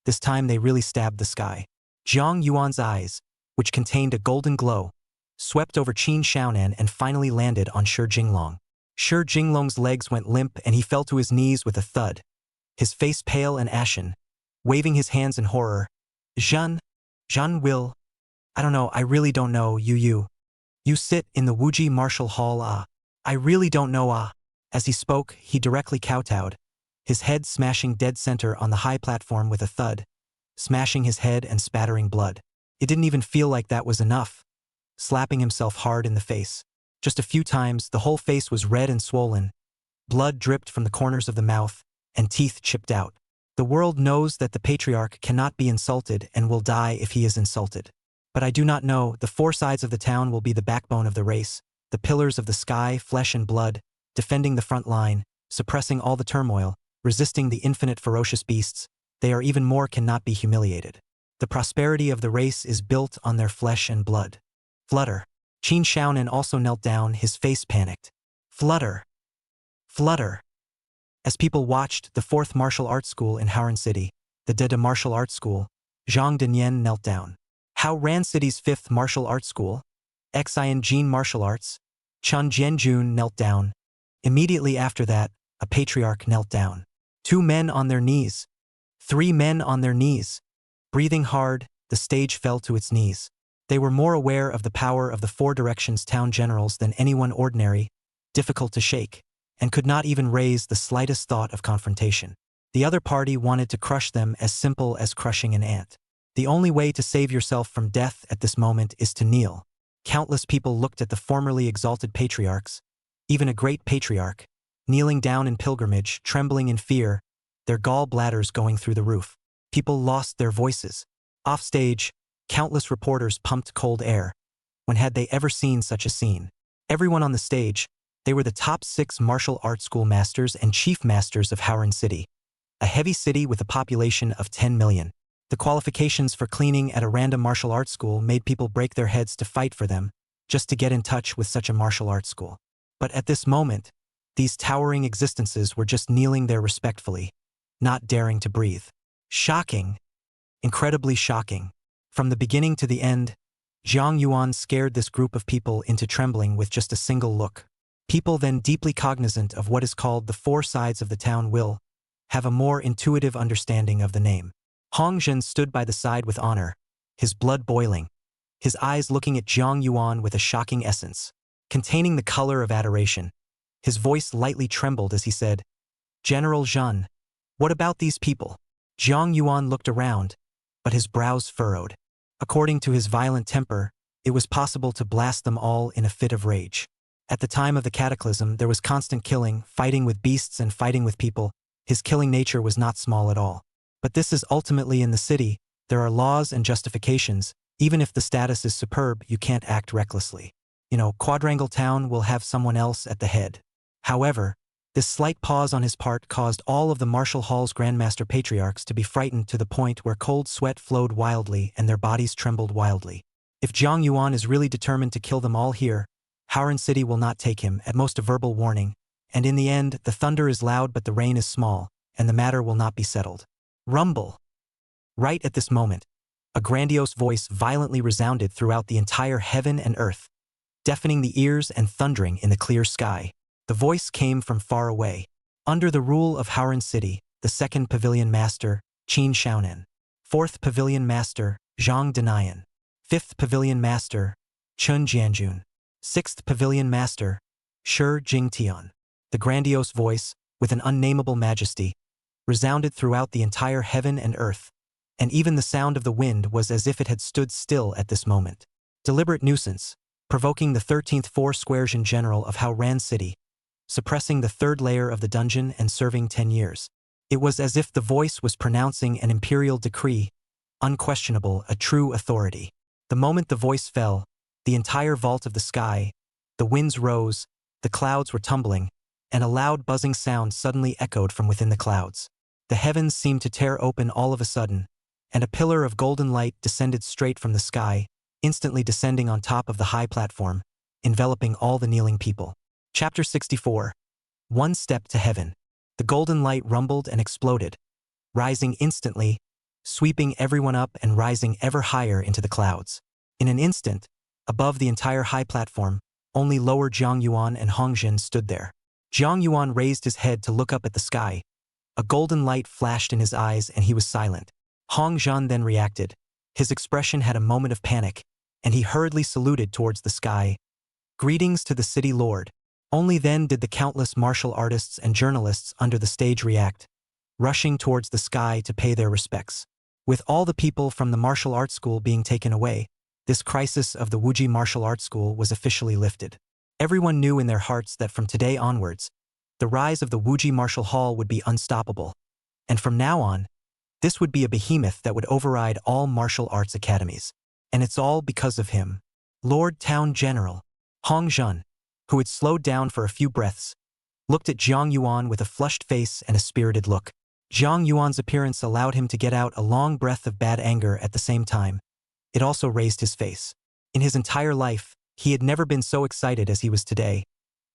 This time they really stabbed the sky. Zhang Yuan's eyes, which contained a golden glow, swept over Qin Xiaonan and finally landed on Shi Jinglong. Shi Jinglong's legs went limp and he fell to his knees with a thud, his face pale and ashen, waving his hands in horror. Zhan will. I don't know, I really don't know, you sit in the Wuji Martial Hall, I really don't know, As he spoke, he directly kowtowed, his head smashing dead center on the high platform with a thud, smashing his head and spattering blood. It didn't even feel like that was enough, slapping himself hard in the face. Just a few times, the whole face was red and swollen, blood dripped from the corners of the mouth, and teeth chipped out. The world knows that the patriarch cannot be insulted and will die if he is insulted. But I do not know, the 4 sides of the town will be the backbone of the race, the pillars of the sky, flesh and blood, defending the front line, suppressing all the turmoil, resisting the infinite ferocious beasts. They are even more cannot be humiliated. The prosperity of the race is built on their flesh and blood. Flutter. Qin Xiaonan also knelt down, his face panicked. Flutter. Flutter. As people watched the 4th martial arts school in Haoran City, the Deda Martial Arts School, Zhang Dinyan knelt down. Hao Ran City's 5th martial arts school, Xian Jin Martial Arts, Chun Jianjun knelt down. Immediately after that, a patriarch knelt down. 2 men on their knees. 3 men on their knees. Breathing hard, the stage fell to its knees. They were more aware of the power of the 4 directions town generals than anyone ordinary, difficult to shake, and could not even raise the slightest thought of confrontation. The other party wanted to crush them as simple as crushing an ant. The only way to save yourself from death at this moment is to kneel. Countless people looked at the formerly exalted patriarchs, even a great patriarch, kneeling down in pilgrimage, trembling in fear, their gall bladders going through the roof. People lost their voices. Off stage, countless reporters pumped cold air. When had they ever seen such a scene? Everyone on the stage, they were the top 6 martial arts school masters and chief masters of Haoran City, a heavy city with a population of 10 million. The qualifications for cleaning at a random martial arts school made people break their heads to fight for them, just to get in touch with such a martial arts school. But at this moment, these towering existences were just kneeling there respectfully, not daring to breathe. Shocking. Incredibly shocking. From the beginning to the end, Zhang Yuan scared this group of people into trembling with just a single look. People then deeply cognizant of what is called the 4 sides of the town will have a more intuitive understanding of the name. Hong Zhen stood by the side with honor, his blood boiling, his eyes looking at Zhang Yuan with a shocking essence, containing the color of adoration. His voice lightly trembled as he said, "General Zhan, what about these people?" Zhang Yuan looked around, but his brows furrowed. According to his violent temper, it was possible to blast them all in a fit of rage. At the time of the cataclysm, there was constant killing, fighting with beasts and fighting with people. His killing nature was not small at all. But this is ultimately in the city, there are laws and justifications. Even if the status is superb, you can't act recklessly. Quadrangle Town will have someone else at the head. However, this slight pause on his part caused all of the Martial Hall's Grandmaster Patriarchs to be frightened to the point where cold sweat flowed wildly and their bodies trembled wildly. If Zhang Yuan is really determined to kill them all here, Haoran City will not take him, at most a verbal warning, And in the end, the thunder is loud but the rain is small, and the matter will not be settled. Rumble! Right at this moment, a grandiose voice violently resounded throughout the entire heaven and earth, deafening the ears and thundering in the clear sky. The voice came from far away. Under the rule of Haoran City, the second pavilion master, Qin Xiaonan. Fourth pavilion master, Zhang Denayan. Fifth pavilion master, Chun Jianjun. Sixth pavilion master, Shi Jingtian. The grandiose voice, with an unnameable majesty, resounded throughout the entire heaven and earth, and even the sound of the wind was as if it had stood still at this moment. Deliberate nuisance, provoking the 13th Four-Square General of Haoran City, suppressing the third layer of the dungeon and serving 10 years. It was as if the voice was pronouncing an imperial decree, unquestionable, a true authority. The moment the voice fell, the entire vault of the sky, the winds rose, the clouds were tumbling, and a loud buzzing sound suddenly echoed from within the clouds. The heavens seemed to tear open all of a sudden, and a pillar of golden light descended straight from the sky, instantly descending on top of the high platform, enveloping all the kneeling people. Chapter 64. One Step to Heaven. The golden light rumbled and exploded, rising instantly, sweeping everyone up and rising ever higher into the clouds. In an instant, above the entire high platform, only lower Jiang Yuan and Hong Jin stood there. Jiang Yuan raised his head to look up at the sky. A golden light flashed in his eyes and he was silent. Hong Jin then reacted. His expression had a moment of panic, and he hurriedly saluted towards the sky. Greetings to the city lord. Only then did the countless martial artists and journalists under the stage react, rushing towards the sky to pay their respects. With all the people from the martial arts school being taken away, this crisis of the Wuji martial arts school was officially lifted. Everyone knew in their hearts that from today onwards, the rise of the Wuji Martial Hall would be unstoppable, and from now on, this would be a behemoth that would override all martial arts academies. And it's all because of him. Lord Town General, Hong Jin, who had slowed down for a few breaths, looked at Jiang Yuan with a flushed face and a spirited look. Jiang Yuan's appearance allowed him to get out a long breath of bad anger at the same time. It also raised his face. In his entire life, he had never been so excited as he was today,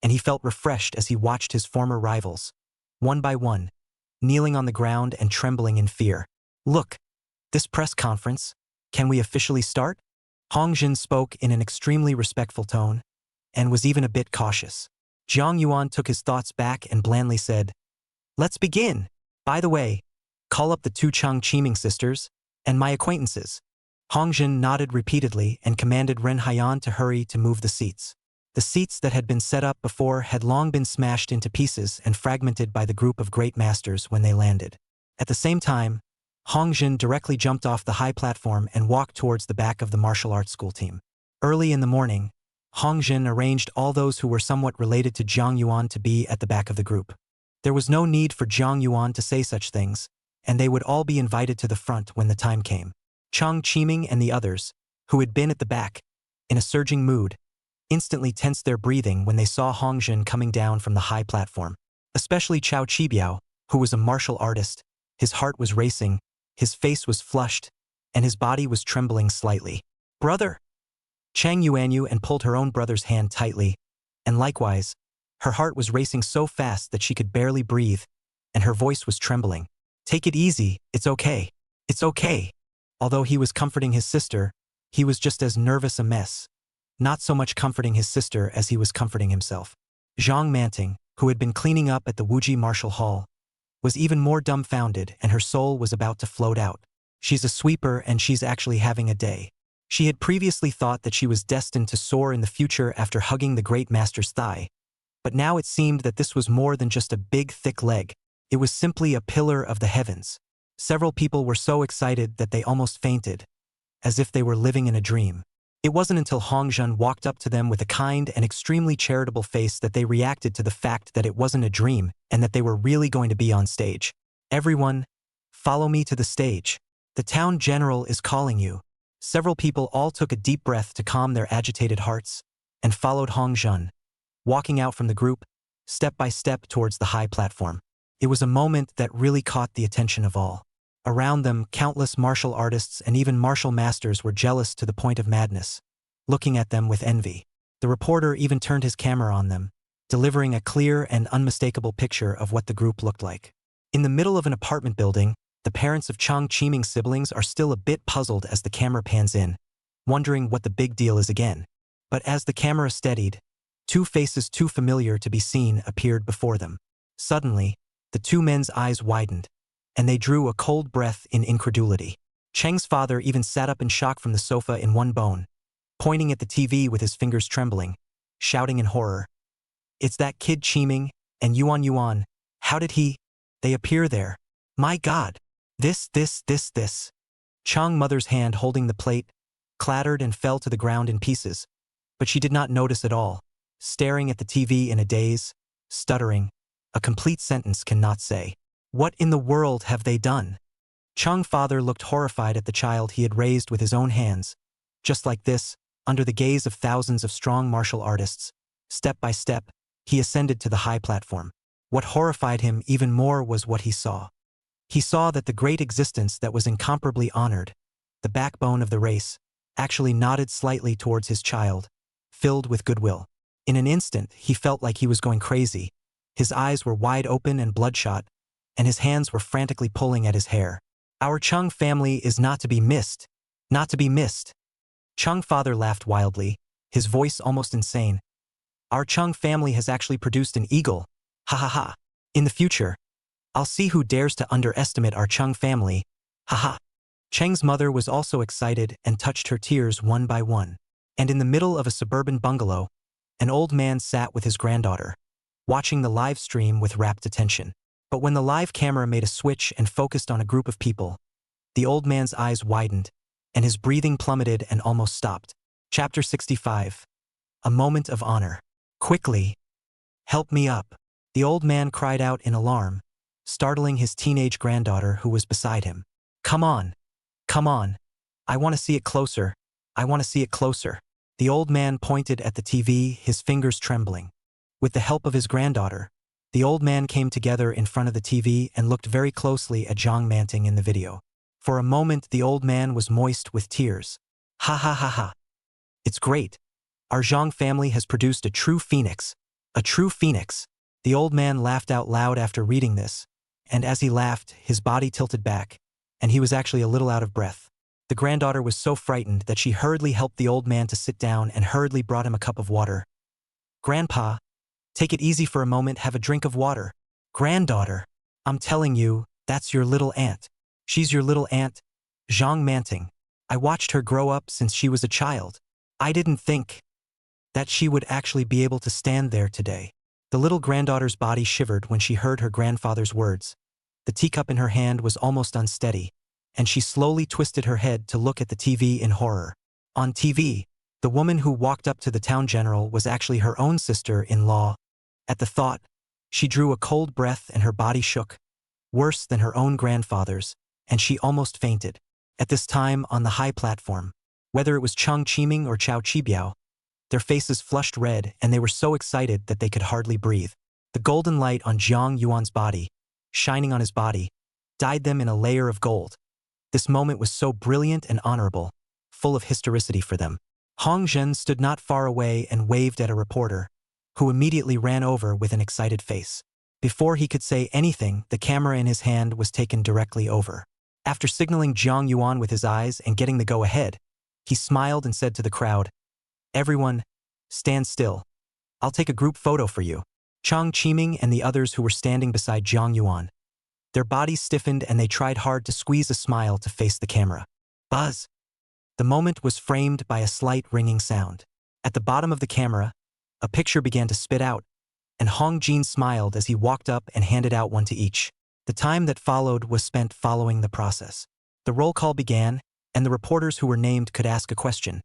and he felt refreshed as he watched his former rivals, one by one, kneeling on the ground and trembling in fear. Look, this press conference, can we officially start? Hong Jin spoke in an extremely respectful tone, and was even a bit cautious. Jiang Yuan took his thoughts back and blandly said, "Let's begin. By the way, call up the two Chang Chiming sisters, and my acquaintances." Hong Jin nodded repeatedly and commanded Ren Haiyan to hurry to move the seats. The seats that had been set up before had long been smashed into pieces and fragmented by the group of great masters when they landed. At the same time, Hong Jin directly jumped off the high platform and walked towards the back of the martial arts school team. Early in the morning, Hong Jin arranged all those who were somewhat related to Jiang Yuan to be at the back of the group. There was no need for Jiang Yuan to say such things, and they would all be invited to the front when the time came. Chang Chiming and the others, who had been at the back, in a surging mood, instantly tensed their breathing when they saw Hong Jin coming down from the high platform. Especially Chao Qibiao, who was a martial artist. His heart was racing, his face was flushed, and his body was trembling slightly. "Brother!" Chang Yuanyu and pulled her own brother's hand tightly, and likewise, her heart was racing so fast that she could barely breathe, and her voice was trembling. "Take it easy, it's okay. It's okay." Although he was comforting his sister, he was just as nervous a mess, not so much comforting his sister as he was comforting himself. Zhang Manting, who had been cleaning up at the Wuji Martial Hall, was even more dumbfounded and her soul was about to float out. She's a sweeper and she's actually having a day. She had previously thought that she was destined to soar in the future after hugging the great master's thigh, but now it seemed that this was more than just a big thick leg. It was simply a pillar of the heavens. Several people were so excited that they almost fainted, as if they were living in a dream. It wasn't until Hong Jin walked up to them with a kind and extremely charitable face that they reacted to the fact that it wasn't a dream and that they were really going to be on stage. "Everyone, follow me to the stage. The town general is calling you." Several people all took a deep breath to calm their agitated hearts and followed Hong Jin, walking out from the group, step by step towards the high platform. It was a moment that really caught the attention of all. Around them, countless martial artists and even martial masters were jealous to the point of madness, looking at them with envy. The reporter even turned his camera on them, delivering a clear and unmistakable picture of what the group looked like. In the middle of an apartment building, the parents of Chang Chiming's siblings are still a bit puzzled as the camera pans in, wondering what the big deal is again. But as the camera steadied, two faces too familiar to be seen appeared before them. Suddenly, the two men's eyes widened, and they drew a cold breath in incredulity. Cheng's father even sat up in shock from the sofa in one bone, pointing at the TV with his fingers trembling, shouting in horror. "It's that kid Chiming, and Yuan. How did he? They appear there. My God! This. Chang's mother's hand holding the plate clattered and fell to the ground in pieces, but she did not notice at all, staring at the TV in a daze, stuttering. A complete sentence cannot say. What in the world have they done? Chang's father looked horrified at the child he had raised with his own hands. Just like this, under the gaze of thousands of strong martial artists, step by step, he ascended to the high platform. What horrified him even more was what he saw. He saw that the great existence that was incomparably honored, the backbone of the race, actually nodded slightly towards his child, filled with goodwill. In an instant, he felt like he was going crazy. His eyes were wide open and bloodshot, and his hands were frantically pulling at his hair. Our Chang family is not to be missed. Not to be missed. Chang's father laughed wildly, his voice almost insane. Our Chang family has actually produced an eagle. Ha ha ha. In the future, I'll see who dares to underestimate our Chang family. Ha ha. Cheng's mother was also excited and touched her tears one by one. And in the middle of a suburban bungalow, an old man sat with his granddaughter, watching the live stream with rapt attention. But when the live camera made a switch and focused on a group of people, the old man's eyes widened, and his breathing plummeted and almost stopped. Chapter 65. A Moment of Honor. Quickly. Help me up. The old man cried out in alarm, startling his teenage granddaughter who was beside him. Come on. Come on. I want to see it closer. I want to see it closer. The old man pointed at the TV, his fingers trembling. With the help of his granddaughter, the old man came together in front of the TV and looked very closely at Zhang Manting in the video. For a moment, the old man was moist with tears. Ha ha ha ha. It's great. Our Zhang family has produced a true phoenix. A true phoenix. The old man laughed out loud after reading this, and as he laughed, his body tilted back, and he was actually a little out of breath. The granddaughter was so frightened that she hurriedly helped the old man to sit down and hurriedly brought him a cup of water. Grandpa, take it easy for a moment, have a drink of water. Granddaughter, I'm telling you, that's your little aunt. She's your little aunt, Zhang Manting. I watched her grow up since she was a child. I didn't think that she would actually be able to stand there today. The little granddaughter's body shivered when she heard her grandfather's words. The teacup in her hand was almost unsteady, and she slowly twisted her head to look at the TV in horror. On TV, the woman who walked up to the town general was actually her own sister-in-law. At the thought, she drew a cold breath and her body shook, worse than her own grandfather's, and she almost fainted. At this time, on the high platform, whether it was Chang Chiming or Chao Chibiao, their faces flushed red and they were so excited that they could hardly breathe. The golden light on Jiang Yuan's body, shining on his body, dyed them in a layer of gold. This moment was so brilliant and honorable, full of historicity for them. Hong Zhen stood not far away and waved at a reporter, who immediately ran over with an excited face. Before he could say anything, the camera in his hand was taken directly over. After signaling Jiang Yuan with his eyes and getting the go-ahead, he smiled and said to the crowd, Everyone, stand still. I'll take a group photo for you. Chang Chiming and the others who were standing beside Jiang Yuan. Their bodies stiffened and they tried hard to squeeze a smile to face the camera. Buzz! The moment was framed by a slight ringing sound. At the bottom of the camera, a picture began to spit out, and Hong Jin smiled as he walked up and handed out one to each. The time that followed was spent following the process. The roll call began, and the reporters who were named could ask a question.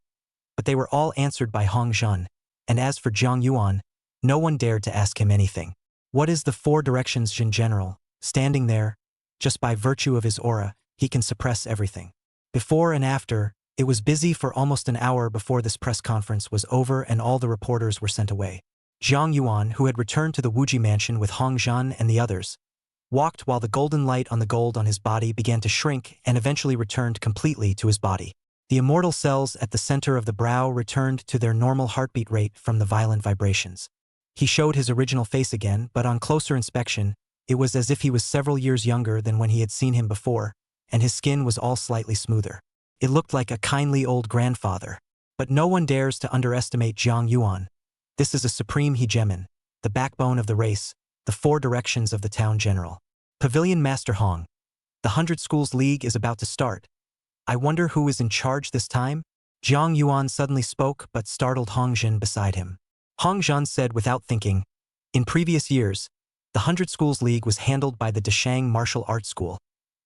But they were all answered by Hong Zhen, and as for Jiang Yuan, no one dared to ask him anything. What is the four directions Jin General? Standing there, just by virtue of his aura, he can suppress everything. Before and after, it was busy for almost an hour before this press conference was over and all the reporters were sent away. Jiang Yuan, who had returned to the Wuji mansion with Hong Zhen and the others, walked while the golden light on the gold on his body began to shrink and eventually returned completely to his body. The immortal cells at the center of the brow returned to their normal heartbeat rate from the violent vibrations. He showed his original face again, but on closer inspection, it was as if he was several years younger than when he had seen him before, and his skin was all slightly smoother. It looked like a kindly old grandfather. But no one dares to underestimate Jiang Yuan. This is a supreme hegemon, the backbone of the race, the four directions of the town general. Pavilion Master Hong. The 100 Schools League is about to start. I wonder who is in charge this time? Jiang Yuan suddenly spoke but startled Hong Zhen beside him. Hong Zhen said without thinking, in previous years, the 100 Schools League was handled by the Deshang Martial Arts School,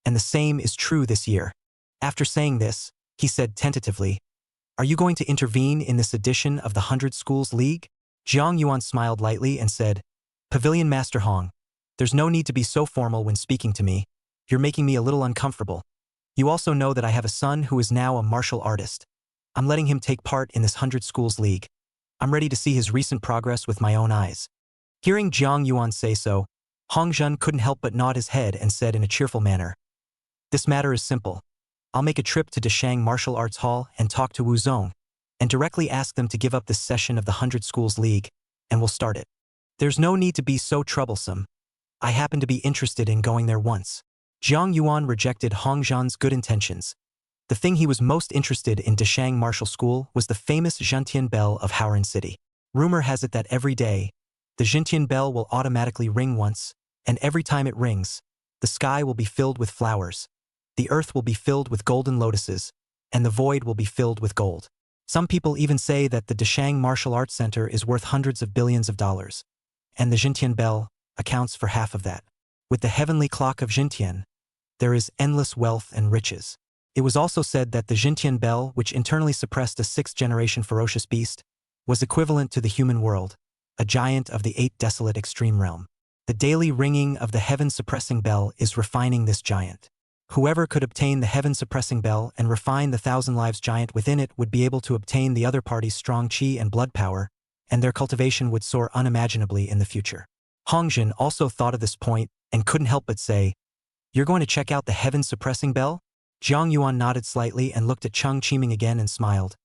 and the same is true this year. After saying this, he said tentatively, are you going to intervene in this edition of the 100 Schools League? Jiang Yuan smiled lightly and said, Pavilion Master Hong, there's no need to be so formal when speaking to me. You're making me a little uncomfortable. You also know that I have a son who is now a martial artist. I'm letting him take part in this 100 Schools League. I'm ready to see his recent progress with my own eyes. Hearing Jiang Yuan say so, Hong Zhen couldn't help but nod his head and said in a cheerful manner, this matter is simple. I'll make a trip to Deshang Martial Arts Hall and talk to Wu Zong, and directly ask them to give up this session of the 100 Schools League, and we'll start it. There's no need to be so troublesome. I happen to be interested in going there once. Jiang Yuan rejected Hong Zhen's good intentions. The thing he was most interested in Deshang Martial School was the famous Zhentian Bell of Howran City. Rumor has it that every day, the Zhentian Bell will automatically ring once, and every time it rings, the sky will be filled with flowers. The earth will be filled with golden lotuses, and the void will be filled with gold. Some people even say that the Deshang Martial Arts Center is worth hundreds of billions of dollars, and the Zhentian Bell accounts for half of that. With the heavenly clock of Zhentian, there is endless wealth and riches. It was also said that the Zhentian Bell, which internally suppressed a sixth-generation ferocious beast, was equivalent to the human world, a giant of the 8th desolate extreme realm. The daily ringing of the heaven-suppressing bell is refining this giant. Whoever could obtain the heaven-suppressing bell and refine the 1,000 lives giant within it would be able to obtain the other party's strong qi and blood power, and their cultivation would soar unimaginably in the future. Hong Zhen also thought of this point and couldn't help but say, you're going to check out the heaven-suppressing bell? Jiang Yuan nodded slightly and looked at Cheng Qiming again and smiled.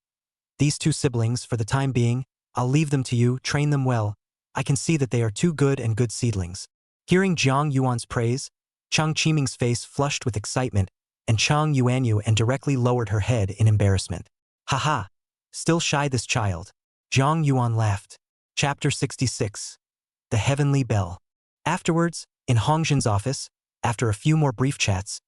These two siblings, for the time being, I'll leave them to you, train them well. I can see that they are two good seedlings. Hearing Jiang Yuan's praise, Cheng Qiming's face flushed with excitement, and Cheng Yuanyu and directly lowered her head in embarrassment. Haha, still shy this child. Jiang Yuan laughed. Chapter 66. The Heavenly Bell. Afterwards, in Hong Zhen's office, after a few more brief chats,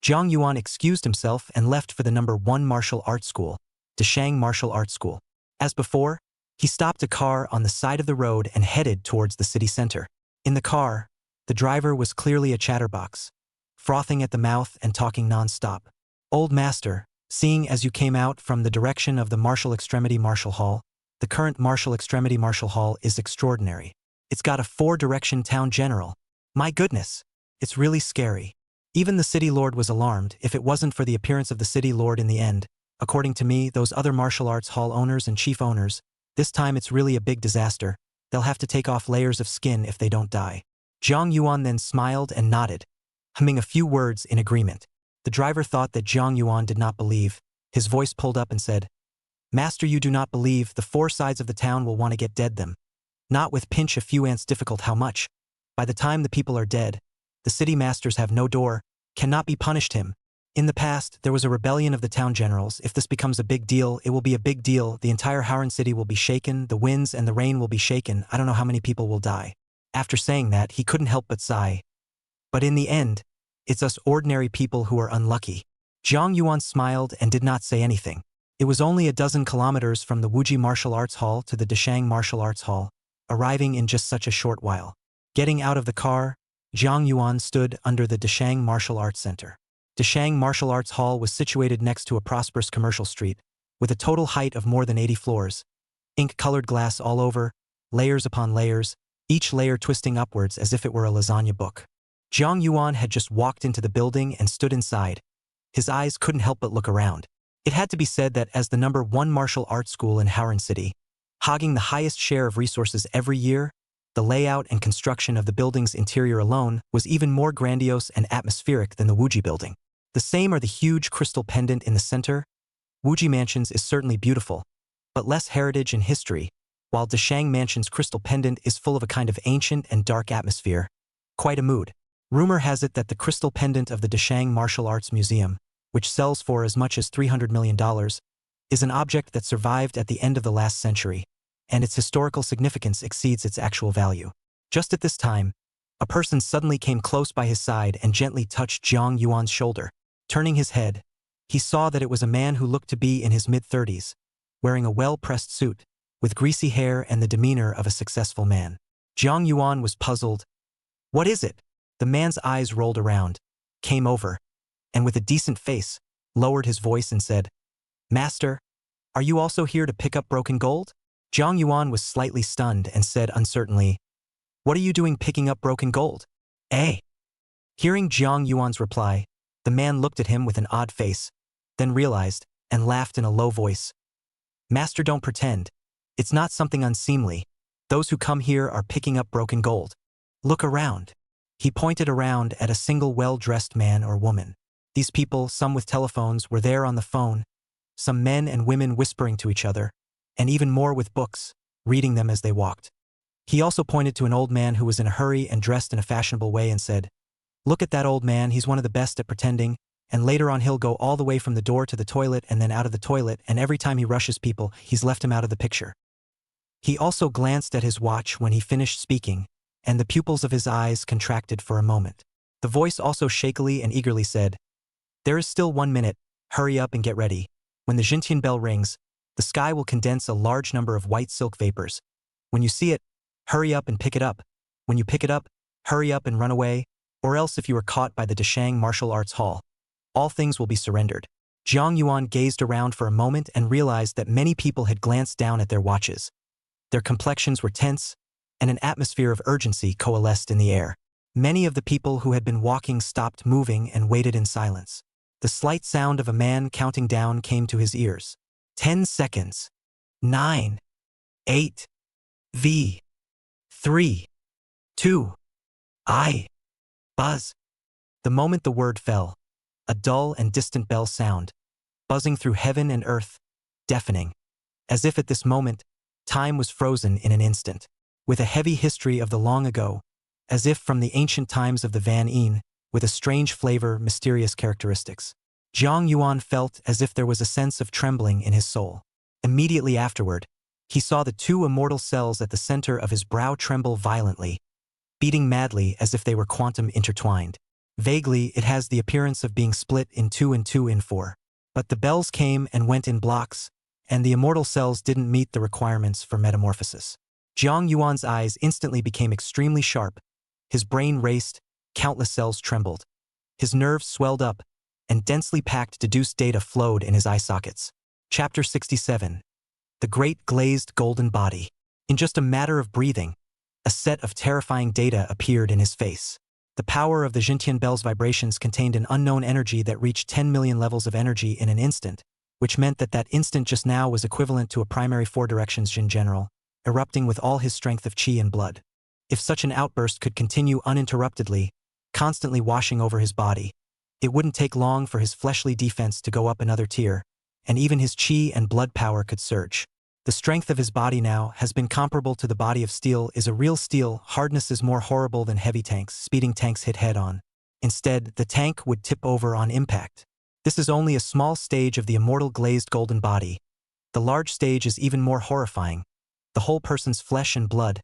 Jiang Yuan excused himself and left for the No. 1 Martial Arts School, Deshang Martial Arts School. As before, he stopped a car on the side of the road and headed towards the city center. In the car, the driver was clearly a chatterbox, frothing at the mouth and talking non-stop. Old master, seeing as you came out from the direction of the Martial Extremity Martial Hall, the current Martial Extremity Martial Hall is extraordinary. It's got a 4-direction town general. My goodness, it's really scary. Even the city lord was alarmed if it wasn't for the appearance of the city lord in the end. According to me, those other martial arts hall owners and chief owners, this time it's really a big disaster. They'll have to take off layers of skin if they don't die. Jiang Yuan then smiled and nodded, humming a few words in agreement. The driver thought that Jiang Yuan did not believe. His voice pulled up and said, Master, you do not believe the 4 sides of the town will want to get dead them. Not with pinch a few ants difficult how much. By the time the people are dead, the city masters have no door, cannot be punished him. In the past, there was a rebellion of the town generals. If this becomes a big deal, it will be a big deal. The entire Howran city will be shaken, the winds and the rain will be shaken. I don't know how many people will die. After saying that, he couldn't help but sigh. But in the end, it's us ordinary people who are unlucky. Jiang Yuan smiled and did not say anything. It was only a dozen kilometers from the Wuji Martial Arts Hall to the Deshang Martial Arts Hall, arriving in just such a short while. Getting out of the car, Jiang Yuan stood under the Deshang Martial Arts Center. Deshang Martial Arts Hall was situated next to a prosperous commercial street, with a total height of more than 80 floors. Ink-colored glass all over, layers upon layers, each layer twisting upwards as if it were a lasagna book. Jiang Yuan had just walked into the building and stood inside. His eyes couldn't help but look around. It had to be said that as the No. 1 martial arts school in Howran City, hogging the highest share of resources every year, the layout and construction of the building's interior alone was even more grandiose and atmospheric than the Wuji building. The same are the huge crystal pendant in the center. Wuji Mansions is certainly beautiful, but less heritage and history, while Dashang Mansion's crystal pendant is full of a kind of ancient and dark atmosphere. Quite a mood. Rumor has it that the crystal pendant of the Dashang Martial Arts Museum, which sells for as much as $300 million, is an object that survived at the end of the last century, and its historical significance exceeds its actual value. Just at this time, a person suddenly came close by his side and gently touched Jiang Yuan's shoulder. Turning his head, he saw that it was a man who looked to be in his mid-30s, wearing a well-pressed suit, with greasy hair and the demeanor of a successful man. Jiang Yuan was puzzled. "What is it?" The man's eyes rolled around, came over, and with a decent face, lowered his voice and said, "Master, are you also here to pick up broken gold?" Jiang Yuan was slightly stunned and said uncertainly, "What are you doing picking up broken gold?" "Eh?" Hearing Jiang Yuan's reply, the man looked at him with an odd face, then realized, and laughed in a low voice. "Master, don't pretend. It's not something unseemly. Those who come here are picking up broken gold. Look around." He pointed around at a single well-dressed man or woman. These people, some with telephones, were there on the phone, some men and women whispering to each other, and even more with books, reading them as they walked. He also pointed to an old man who was in a hurry and dressed in a fashionable way and said, "Look at that old man, he's one of the best at pretending, and later on he'll go all the way from the door to the toilet and then out of the toilet, and every time he rushes people, he's left him out of the picture." He also glanced at his watch when he finished speaking, and the pupils of his eyes contracted for a moment. The voice also shakily and eagerly said, "There is still 1 minute, hurry up and get ready. When the Jintian bell rings, the sky will condense a large number of white silk vapors. When you see it, hurry up and pick it up. When you pick it up, hurry up and run away, or else if you are caught by the Dashang Martial Arts Hall, all things will be surrendered." Jiang Yuan gazed around for a moment and realized that many people had glanced down at their watches. Their complexions were tense, and an atmosphere of urgency coalesced in the air. Many of the people who had been walking stopped moving and waited in silence. The slight sound of a man counting down came to his ears. 10 seconds. 9. 8. V. 3. 2. I. Buzz. The moment the word fell, a dull and distant bell sound, buzzing through heaven and earth, deafening. As if at this moment, time was frozen in an instant. With a heavy history of the long ago, as if from the ancient times of the Van Een, with a strange flavor, mysterious characteristics. Jiang Yuan felt as if there was a sense of trembling in his soul. Immediately afterward, he saw the 2 immortal cells at the center of his brow tremble violently, beating madly as if they were quantum intertwined. Vaguely, it has the appearance of being split in 2 and 2 in 4. But the bells came and went in blocks, and the immortal cells didn't meet the requirements for metamorphosis. Jiang Yuan's eyes instantly became extremely sharp. His brain raced, countless cells trembled. His nerves swelled up, and densely packed deduced data flowed in his eye sockets. Chapter 67. The Great Glazed Golden Body. In just a matter of breathing, a set of terrifying data appeared in his face. The power of the Jintian bell's vibrations contained an unknown energy that reached 10 million levels of energy in an instant, which meant that that instant just now was equivalent to a primary 4 directions Jin general, erupting with all his strength of qi and blood. If such an outburst could continue uninterruptedly, constantly washing over his body, it wouldn't take long for his fleshly defense to go up another tier, and even his qi and blood power could surge. The strength of his body now has been comparable to the body of steel. Is a real steel, hardness is more horrible than heavy tanks. Speeding tanks hit head-on. Instead, the tank would tip over on impact. This is only a small stage of the immortal glazed golden body. The large stage is even more horrifying. The whole person's flesh and blood,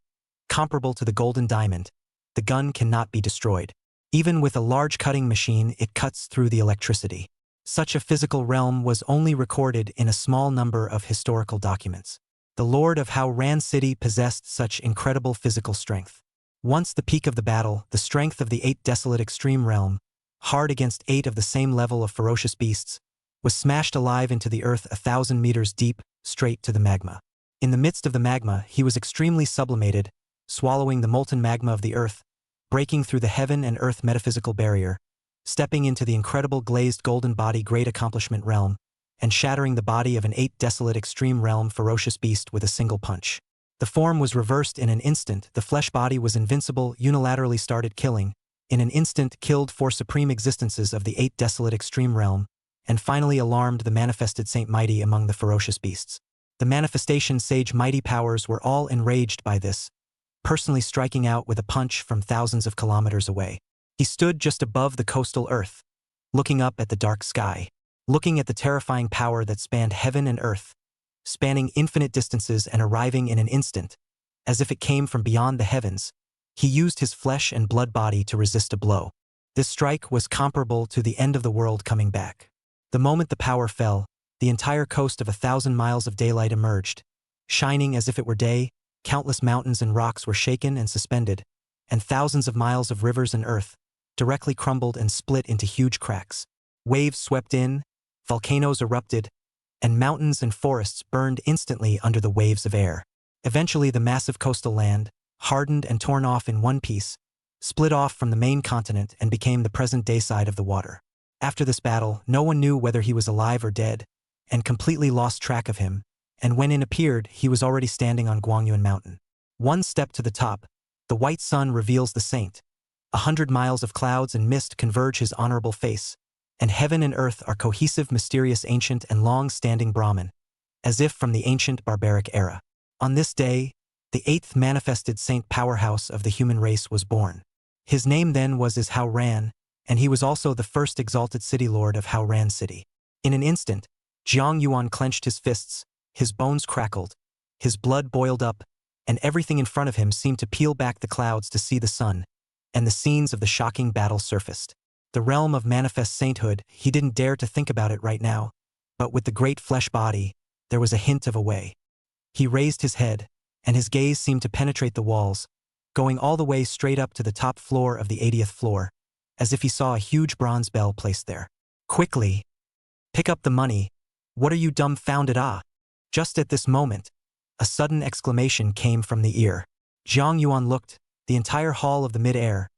comparable to the golden diamond. The gun cannot be destroyed. Even with a large cutting machine, it cuts through the electricity. Such a physical realm was only recorded in a small number of historical documents. The Lord of Hao Ran City possessed such incredible physical strength. Once the peak of the battle, the strength of the 8 desolate extreme realm, hard against 8 of the same level of ferocious beasts, was smashed alive into the earth 1,000 meters deep, straight to the magma. In the midst of the magma, he was extremely sublimated, swallowing the molten magma of the earth, breaking through the heaven and earth metaphysical barrier, stepping into the incredible glazed golden body great accomplishment realm, and shattering the body of an 8 desolate extreme realm ferocious beast with a single punch. The form was reversed in an instant. The flesh body was invincible, unilaterally started killing, in an instant killed 4 supreme existences of the 8 desolate extreme realm, and finally alarmed the manifested Saint Mighty among the ferocious beasts. The manifestation sage mighty powers were all enraged by this, personally striking out with a punch from thousands of kilometers away. He stood just above the coastal earth, looking up at the dark sky, looking at the terrifying power that spanned heaven and earth, spanning infinite distances and arriving in an instant, as if it came from beyond the heavens. He used his flesh and blood body to resist a blow. This strike was comparable to the end of the world coming back. The moment the power fell, the entire coast of 1,000 miles of daylight emerged. Shining as if it were day, countless mountains and rocks were shaken and suspended, and thousands of miles of rivers and earth directly crumbled and split into huge cracks. Waves swept in, volcanoes erupted, and mountains and forests burned instantly under the waves of air. Eventually, the massive coastal land, hardened and torn off in one piece, split off from the main continent and became the present-day side of the water. After this battle, no one knew whether he was alive or dead, and completely lost track of him, and when it appeared, he was already standing on Gwangyuan Mountain. One step to the top, the white sun reveals the saint. 100 miles of clouds and mist converge his honorable face, and heaven and earth are cohesive, mysterious, ancient, and long-standing Brahman, as if from the ancient barbaric era. On this day, the 8th manifested saint powerhouse of the human race was born. His name then was Hao Ran, and he was also the first exalted city lord of Hao Ran City. In an instant, Jiang Yuan clenched his fists, his bones crackled, his blood boiled up, and everything in front of him seemed to peel back the clouds to see the sun, and the scenes of the shocking battle surfaced. The realm of manifest sainthood, he didn't dare to think about it right now, but with the great flesh body, there was a hint of a way. He raised his head, and his gaze seemed to penetrate the walls, going all the way straight up to the top floor of the 80th floor, as if he saw a huge bronze bell placed there. Quickly! Pick up the money. What are you dumbfounded? Ah! Just at this moment, a sudden exclamation came from the ear. Jiang Yuan looked, the entire hall of the mid-air.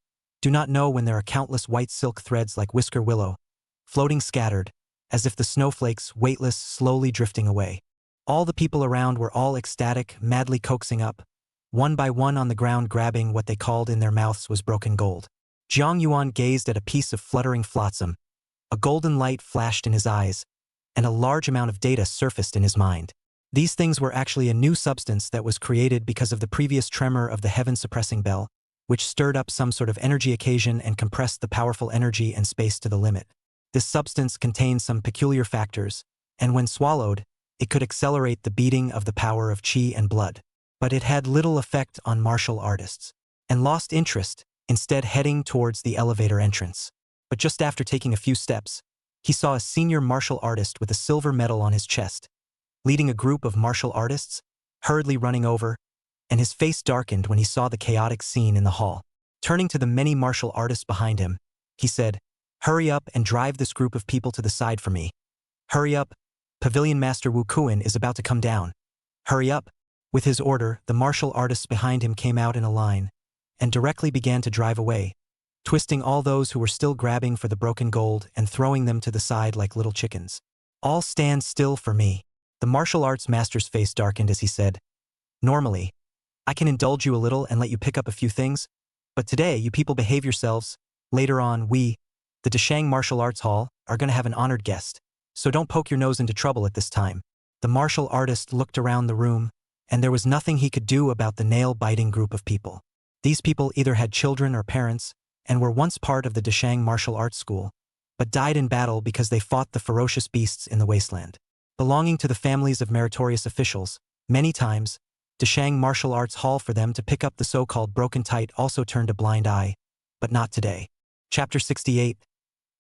Do not know when there are countless white silk threads like whisker willow, floating scattered, as if the snowflakes, weightless, slowly drifting away. All the people around were all ecstatic, madly coaxing up, one by one on the ground grabbing what they called in their mouths was broken gold. Jiang Yuan gazed at a piece of fluttering flotsam. A golden light flashed in his eyes, and a large amount of data surfaced in his mind. These things were actually a new substance that was created because of the previous tremor of the heaven-suppressing bell, which stirred up some sort of energy occasion and compressed the powerful energy and space to the limit. This substance contained some peculiar factors, and when swallowed, it could accelerate the beating of the power of qi and blood. But it had little effect on martial artists, and lost interest, instead heading towards the elevator entrance. But just after taking a few steps, he saw a senior martial artist with a silver medal on his chest, leading a group of martial artists, hurriedly running over, and his face darkened when he saw the chaotic scene in the hall. Turning to the many martial artists behind him, he said, "Hurry up and drive this group of people to the side for me. Hurry up, Pavilion Master Wu Kuan is about to come down. Hurry up." With his order, the martial artists behind him came out in a line, and directly began to drive away, twisting all those who were still grabbing for the broken gold and throwing them to the side like little chickens. "All stand still for me." The martial arts master's face darkened as he said, "Normally, I can indulge you a little and let you pick up a few things, but today you people behave yourselves. Later on, we, the Deshang Martial Arts Hall, are going to have an honored guest, so don't poke your nose into trouble at this time." The martial artist looked around the room, and there was nothing he could do about the nail-biting group of people. These people either had children or parents, and were once part of the Deshang Martial Arts School, but died in battle because they fought the ferocious beasts in the wasteland. Belonging to the families of meritorious officials, many times, Deshang Martial Arts Hall for them to pick up the so-called broken tite also turned a blind eye, but not today. Chapter 68.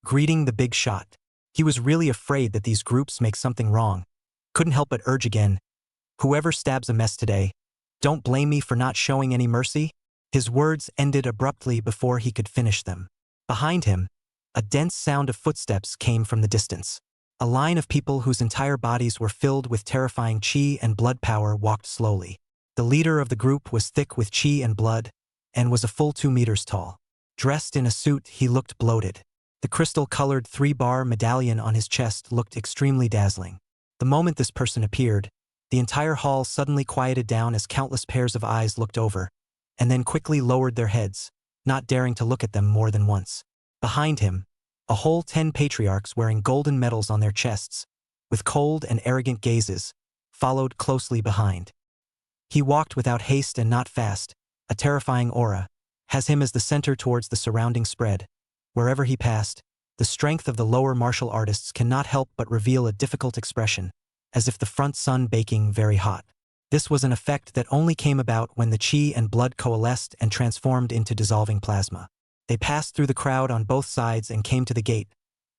Greeting the Big Shot. He was really afraid that these groups make something wrong. Couldn't help but urge again, "Whoever stabs a mess today, don't blame me for not showing any mercy." His words ended abruptly before he could finish them. Behind him, a dense sound of footsteps came from the distance. A line of people whose entire bodies were filled with terrifying qi and blood power walked slowly. The leader of the group was thick with qi and blood, and was a full 2 meters tall. Dressed in a suit, he looked bloated. The crystal-colored 3-bar medallion on his chest looked extremely dazzling. The moment this person appeared, the entire hall suddenly quieted down as countless pairs of eyes looked over, and then quickly lowered their heads, not daring to look at them more than once. Behind him, a whole 10 patriarchs wearing golden medals on their chests, with cold and arrogant gazes, followed closely behind. He walked without haste and not fast, a terrifying aura, has him as the center towards the surrounding spread. Wherever he passed, the strength of the lower martial artists cannot help but reveal a difficult expression, as if the front sun baking very hot. This was an effect that only came about when the chi and blood coalesced and transformed into dissolving plasma. They passed through the crowd on both sides and came to the gate,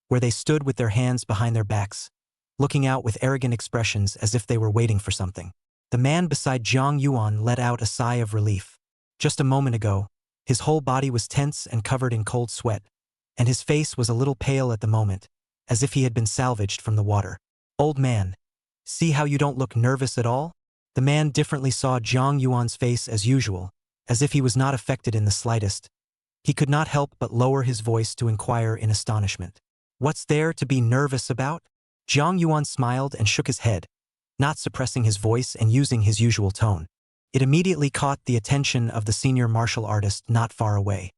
where they stood with their hands behind their backs, looking out with arrogant expressions as if they were waiting for something. The man beside Zhang Yuan let out a sigh of relief. Just a moment ago, his whole body was tense and covered in cold sweat, and his face was a little pale at the moment, as if he had been salvaged from the water. Old man, see how you don't look nervous at all? The man differently saw Zhang Yuan's face as usual, as if he was not affected in the slightest. He could not help but lower his voice to inquire in astonishment. What's there to be nervous about? Zhang Yuan smiled and shook his head, not suppressing his voice and using his usual tone. It immediately caught the attention of the senior martial artist not far away.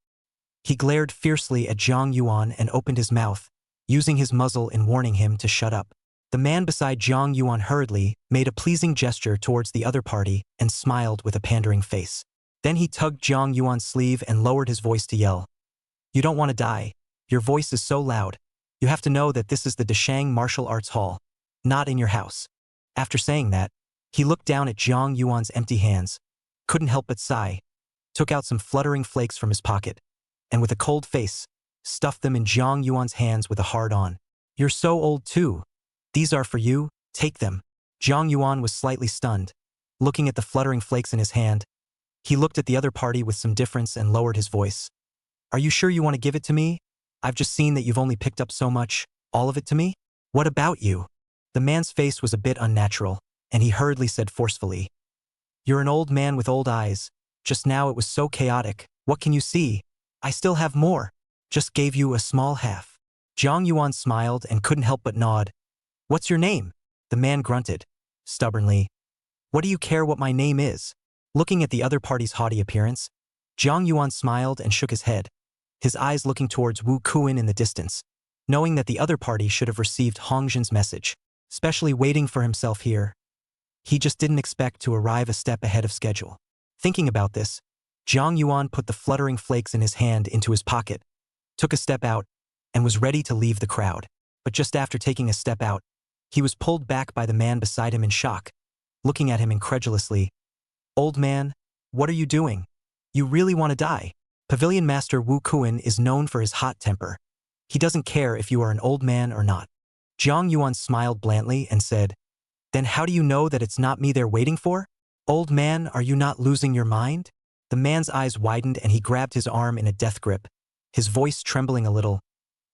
He glared fiercely at Zhang Yuan and opened his mouth, using his muzzle in warning him to shut up. The man beside Zhang Yuan hurriedly made a pleasing gesture towards the other party and smiled with a pandering face. Then he tugged Zhang Yuan's sleeve and lowered his voice to yell. You don't want to die. Your voice is so loud. You have to know that this is the Deshang Martial Arts Hall, not in your house. After saying that, he looked down at Zhang Yuan's empty hands, couldn't help but sigh, took out some fluttering flakes from his pocket, and with a cold face, stuffed them in Zhang Yuan's hands with a hard-on. You're so old too. These are for you, take them. Zhang Yuan was slightly stunned. Looking at the fluttering flakes in his hand, he looked at the other party with some difference and lowered his voice. Are you sure you want to give it to me? I've just seen that you've only picked up so much, all of it to me? What about you? The man's face was a bit unnatural, and he hurriedly said forcefully. You're an old man with old eyes. Just now it was so chaotic. What can you see? I still have more. Just gave you a small half. Zhang Yuan smiled and couldn't help but nod. What's your name? The man grunted, stubbornly. What do you care what my name is? Looking at the other party's haughty appearance, Zhang Yuan smiled and shook his head, his eyes looking towards Wu Kuan in the distance, knowing that the other party should have received Hongzhen's message, especially waiting for himself here. He just didn't expect to arrive a step ahead of schedule. Thinking about this, Zhang Yuan put the fluttering flakes in his hand into his pocket, took a step out, and was ready to leave the crowd. But just after taking a step out, he was pulled back by the man beside him in shock, looking at him incredulously. Old man, what are you doing? You really want to die? Pavilion Master Wu Kuan is known for his hot temper. He doesn't care if you are an old man or not. Zhang Yuan smiled blandly and said, Then how do you know that it's not me they're waiting for? Old man, are you not losing your mind? The man's eyes widened and he grabbed his arm in a death grip, his voice trembling a little.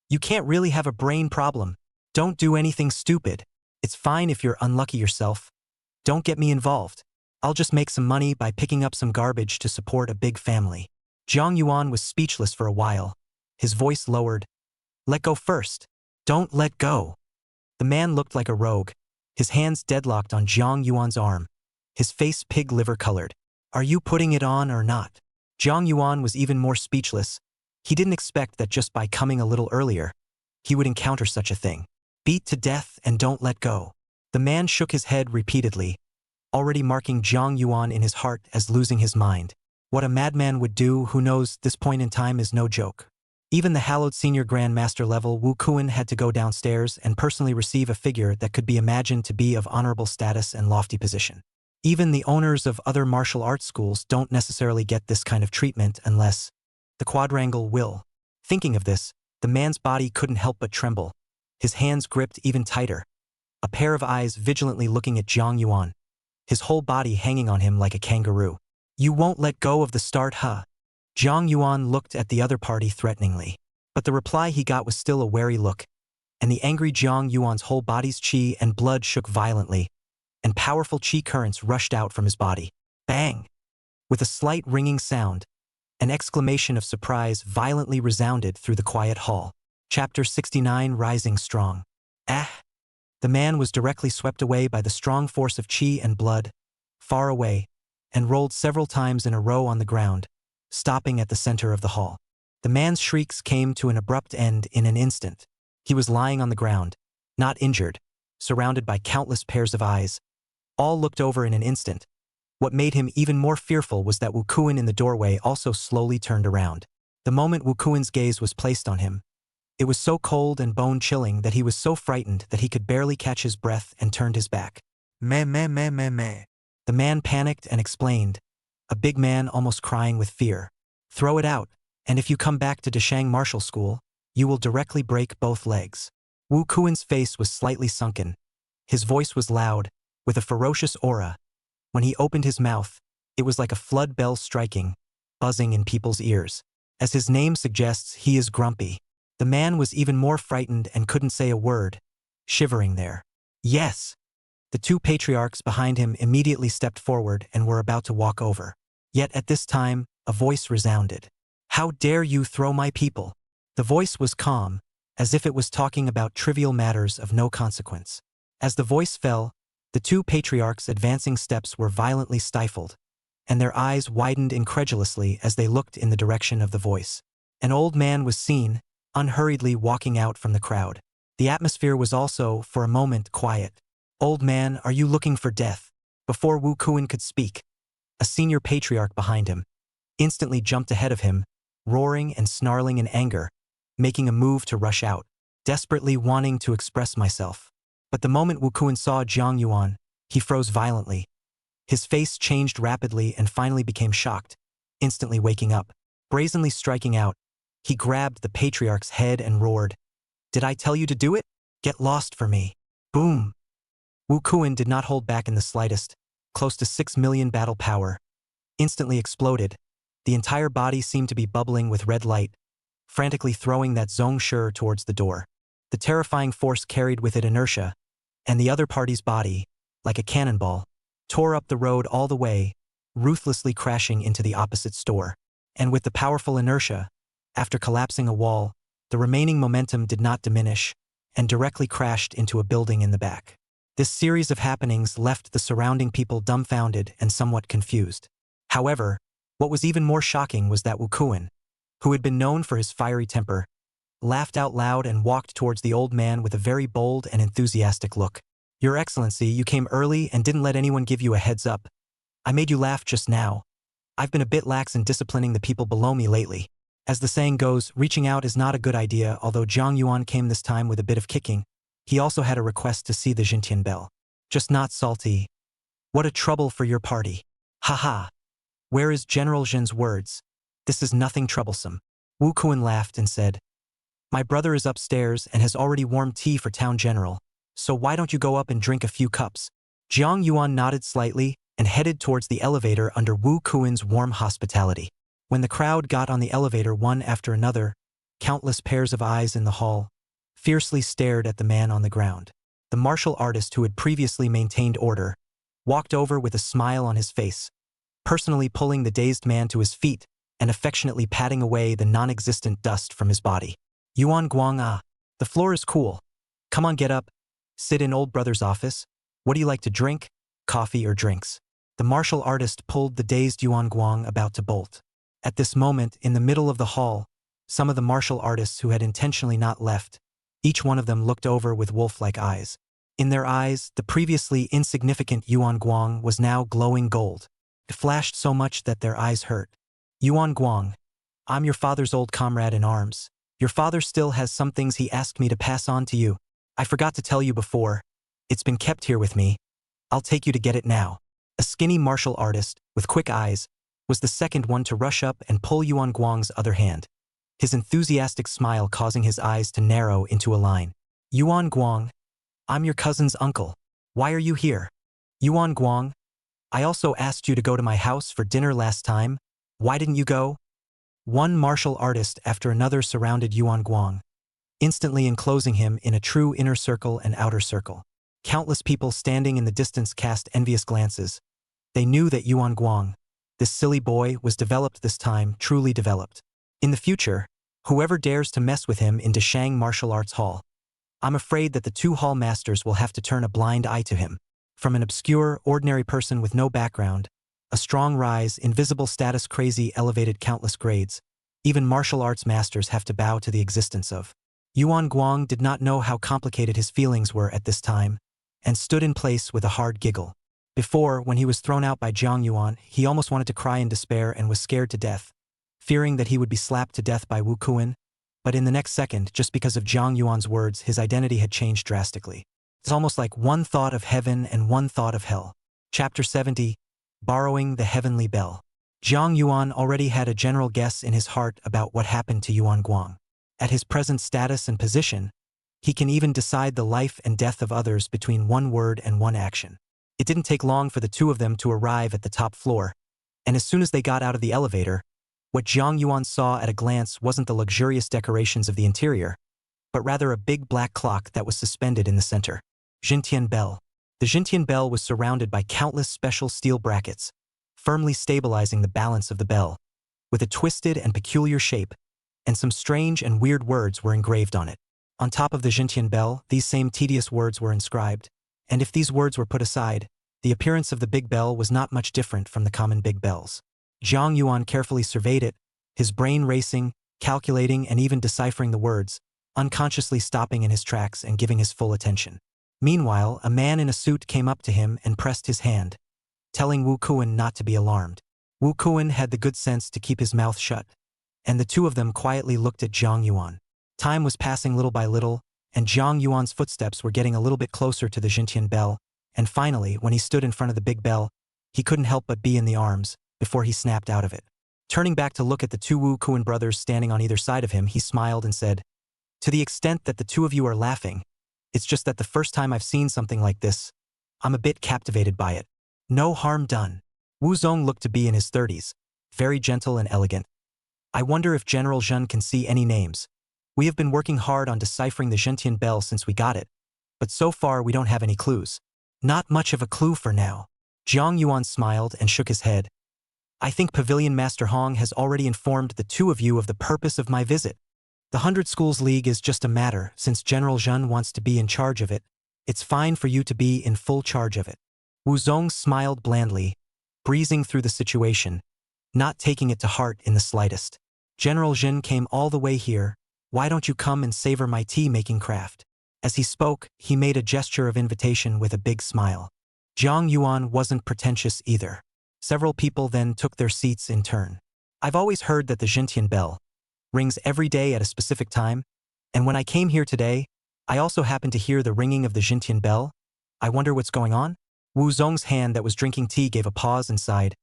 You can't really have a brain problem. Don't do anything stupid. It's fine if you're unlucky yourself. Don't get me involved. I'll just make some money by picking up some garbage to support a big family. Zhang Yuan was speechless for a while. His voice lowered. Let go first. Don't let go. The man looked like a rogue, his hands deadlocked on Zhang Yuan's arm, his face pig liver colored. Are you putting it on or not? Zhang Yuan was even more speechless. He didn't expect that just by coming a little earlier, he would encounter such a thing. Beat to death and don't let go. The man shook his head repeatedly, already marking Zhang Yuan in his heart as losing his mind. What a madman would do who knows this point in time is no joke. Even the hallowed senior Grand Master level Wu Kuan had to go downstairs and personally receive a figure that could be imagined to be of honorable status and lofty position. Even the owners of other martial arts schools don't necessarily get this kind of treatment unless the quadrangle will. Thinking of this, the man's body couldn't help but tremble, his hands gripped even tighter, a pair of eyes vigilantly looking at Zhang Yuan, his whole body hanging on him like a kangaroo. You won't let go of the start, huh? Zhang Yuan looked at the other party threateningly, but the reply he got was still a wary look, and the angry Zhang Yuan's whole body's qi and blood shook violently, and powerful qi currents rushed out from his body. Bang! With a slight ringing sound, an exclamation of surprise violently resounded through the quiet hall. Chapter 69 Rising Strong. Ah! The man was directly swept away by the strong force of qi and blood, far away, and rolled several times in a row on the ground, stopping at the center of the hall. The man's shrieks came to an abrupt end in an instant. He was lying on the ground, not injured, surrounded by countless pairs of eyes, All looked over in an instant. What made him even more fearful was that Wu Kuan in the doorway also slowly turned around. The moment Wu Kuan's gaze was placed on him, it was so cold and bone-chilling that he was so frightened that he could barely catch his breath and turned his back. Meh meh meh meh meh. The man panicked and explained, a big man almost crying with fear. Throw it out, and if you come back to Deshang Martial School, you will directly break both legs. Wu Kuan's face was slightly sunken. His voice was loud, with a ferocious aura. When he opened his mouth, it was like a flood bell striking, buzzing in people's ears. As his name suggests, he is grumpy. The man was even more frightened and couldn't say a word, shivering there. Yes! The two patriarchs behind him immediately stepped forward and were about to walk over. Yet at this time, a voice resounded. How dare you throw my people? The voice was calm, as if it was talking about trivial matters of no consequence. As the voice fell, the two patriarchs' advancing steps were violently stifled, and their eyes widened incredulously as they looked in the direction of the voice. An old man was seen, unhurriedly walking out from the crowd. The atmosphere was also, for a moment, quiet. Old man, are you looking for death? Before Wu Kuan could speak, a senior patriarch behind him instantly jumped ahead of him, roaring and snarling in anger, making a move to rush out, desperately wanting to express myself. But the moment Wu Kuan saw Jiang Yuan, he froze violently. His face changed rapidly and finally became shocked, instantly waking up. Brazenly striking out, he grabbed the patriarch's head and roared, "Did I tell you to do it? Get lost for me." Boom! Wu Kuan did not hold back in the slightest. Close to 6 million battle power instantly exploded. The entire body seemed to be bubbling with red light, frantically throwing that Zhong Shi towards the door. The terrifying force carried with it inertia, and the other party's body, like a cannonball, tore up the road all the way, ruthlessly crashing into the opposite store. And with the powerful inertia, after collapsing a wall, the remaining momentum did not diminish and directly crashed into a building in the back. This series of happenings left the surrounding people dumbfounded and somewhat confused. However, what was even more shocking was that Wu Kuan, who had been known for his fiery temper, laughed out loud and walked towards the old man with a very bold and enthusiastic look. "Your Excellency, you came early and didn't let anyone give you a heads up. I made you laugh just now. I've been a bit lax in disciplining the people below me lately. As the saying goes, reaching out is not a good idea. Although Jiang Yuan came this time with a bit of kicking, he also had a request to see the Jintian bell. Just not salty. What a trouble for your party. Haha. Where is General Zhen's words? This is nothing troublesome." Wu Kuan laughed and said, "My brother is upstairs and has already warmed tea for Town General, so why don't you go up and drink a few cups?" Jiang Yuan nodded slightly and headed towards the elevator under Wu Kuan's warm hospitality. When the crowd got on the elevator one after another, countless pairs of eyes in the hall fiercely stared at the man on the ground. The martial artist who had previously maintained order walked over with a smile on his face, personally pulling the dazed man to his feet and affectionately patting away the non-existent dust from his body. "Yuan Guang ah, the floor is cool. Come on, get up. Sit in old brother's office. What do you like to drink? Coffee or drinks?" The martial artist pulled the dazed Yuan Guang about to bolt. At this moment, in the middle of the hall, some of the martial artists who had intentionally not left, each one of them looked over with wolf-like eyes. In their eyes, the previously insignificant Yuan Guang was now glowing gold. It flashed so much that their eyes hurt. "Yuan Guang, I'm your father's old comrade in arms. Your father still has some things he asked me to pass on to you. I forgot to tell you before. It's been kept here with me. I'll take you to get it now." A skinny martial artist, with quick eyes, was the second one to rush up and pull Yuan Guang's other hand, his enthusiastic smile causing his eyes to narrow into a line. "Yuan Guang, I'm your cousin's uncle. Why are you here? Yuan Guang, I also asked you to go to my house for dinner last time. Why didn't you go?" One martial artist after another surrounded Yuan Guang, instantly enclosing him in a true inner circle and outer circle. Countless people standing in the distance cast envious glances. They knew that Yuan Guang, this silly boy, was developed this time, truly developed. In the future, whoever dares to mess with him in Deshang Martial Arts Hall, I'm afraid that the two hall masters will have to turn a blind eye to him. From an obscure, ordinary person with no background, a strong rise, invisible status crazy elevated countless grades, even martial arts masters have to bow to the existence of. Yuan Guang did not know how complicated his feelings were at this time, and stood in place with a hard giggle. Before, when he was thrown out by Jiang Yuan, he almost wanted to cry in despair and was scared to death, fearing that he would be slapped to death by Wu Kuan. But in the next second, just because of Jiang Yuan's words, his identity had changed drastically. It's almost like one thought of heaven and one thought of hell. Chapter 70, Borrowing the Heavenly Bell. Jiang Yuan already had a general guess in his heart about what happened to Yuan Guang. At his present status and position, he can even decide the life and death of others between one word and one action. It didn't take long for the two of them to arrive at the top floor, and as soon as they got out of the elevator, what Jiang Yuan saw at a glance wasn't the luxurious decorations of the interior, but rather a big black clock that was suspended in the center. Jintian Bell. The Jintian Bell was surrounded by countless special steel brackets, firmly stabilizing the balance of the bell. With a twisted and peculiar shape, and some strange and weird words were engraved on it. On top of the Jintian Bell, these same tedious words were inscribed, and if these words were put aside, the appearance of the big bell was not much different from the common big bells. Jiang Yuan carefully surveyed it, his brain racing, calculating and even deciphering the words, unconsciously stopping in his tracks and giving his full attention. Meanwhile, a man in a suit came up to him and pressed his hand, telling Wu Kuan not to be alarmed. Wu Kuan had the good sense to keep his mouth shut, and the two of them quietly looked at Jiang Yuan. Time was passing little by little, and Jiang Yuan's footsteps were getting a little bit closer to the Jintian Bell, and finally, when he stood in front of the big bell, he couldn't help but be in the arms, before he snapped out of it. Turning back to look at the two Wu Kuan brothers standing on either side of him, he smiled and said, "To the extent that the two of you are laughing, it's just that the first time I've seen something like this, I'm a bit captivated by it. No harm done." Wu Zong looked to be in his 30s, very gentle and elegant. "I wonder if General Zhen can see any names. We have been working hard on deciphering the Jintian Bell since we got it, but so far we don't have any clues." "Not much of a clue for now." Jiang Yuan smiled and shook his head. "I think Pavilion Master Hong has already informed the two of you of the purpose of my visit. The 100 Schools League is just a matter, since General Zhen wants to be in charge of it. It's fine for you to be in full charge of it." Wu Zong smiled blandly, breezing through the situation, not taking it to heart in the slightest. "General Zhen came all the way here. Why don't you come and savor my tea-making craft?" As he spoke, he made a gesture of invitation with a big smile. Jiang Yuan wasn't pretentious either. Several people then took their seats in turn. "I've always heard that the Jintian Bell rings every day at a specific time, and when I came here today, I also happened to hear the ringing of the Jintian Bell. I wonder what's going on?" Wu Zong's hand that was drinking tea gave a pause and sighed.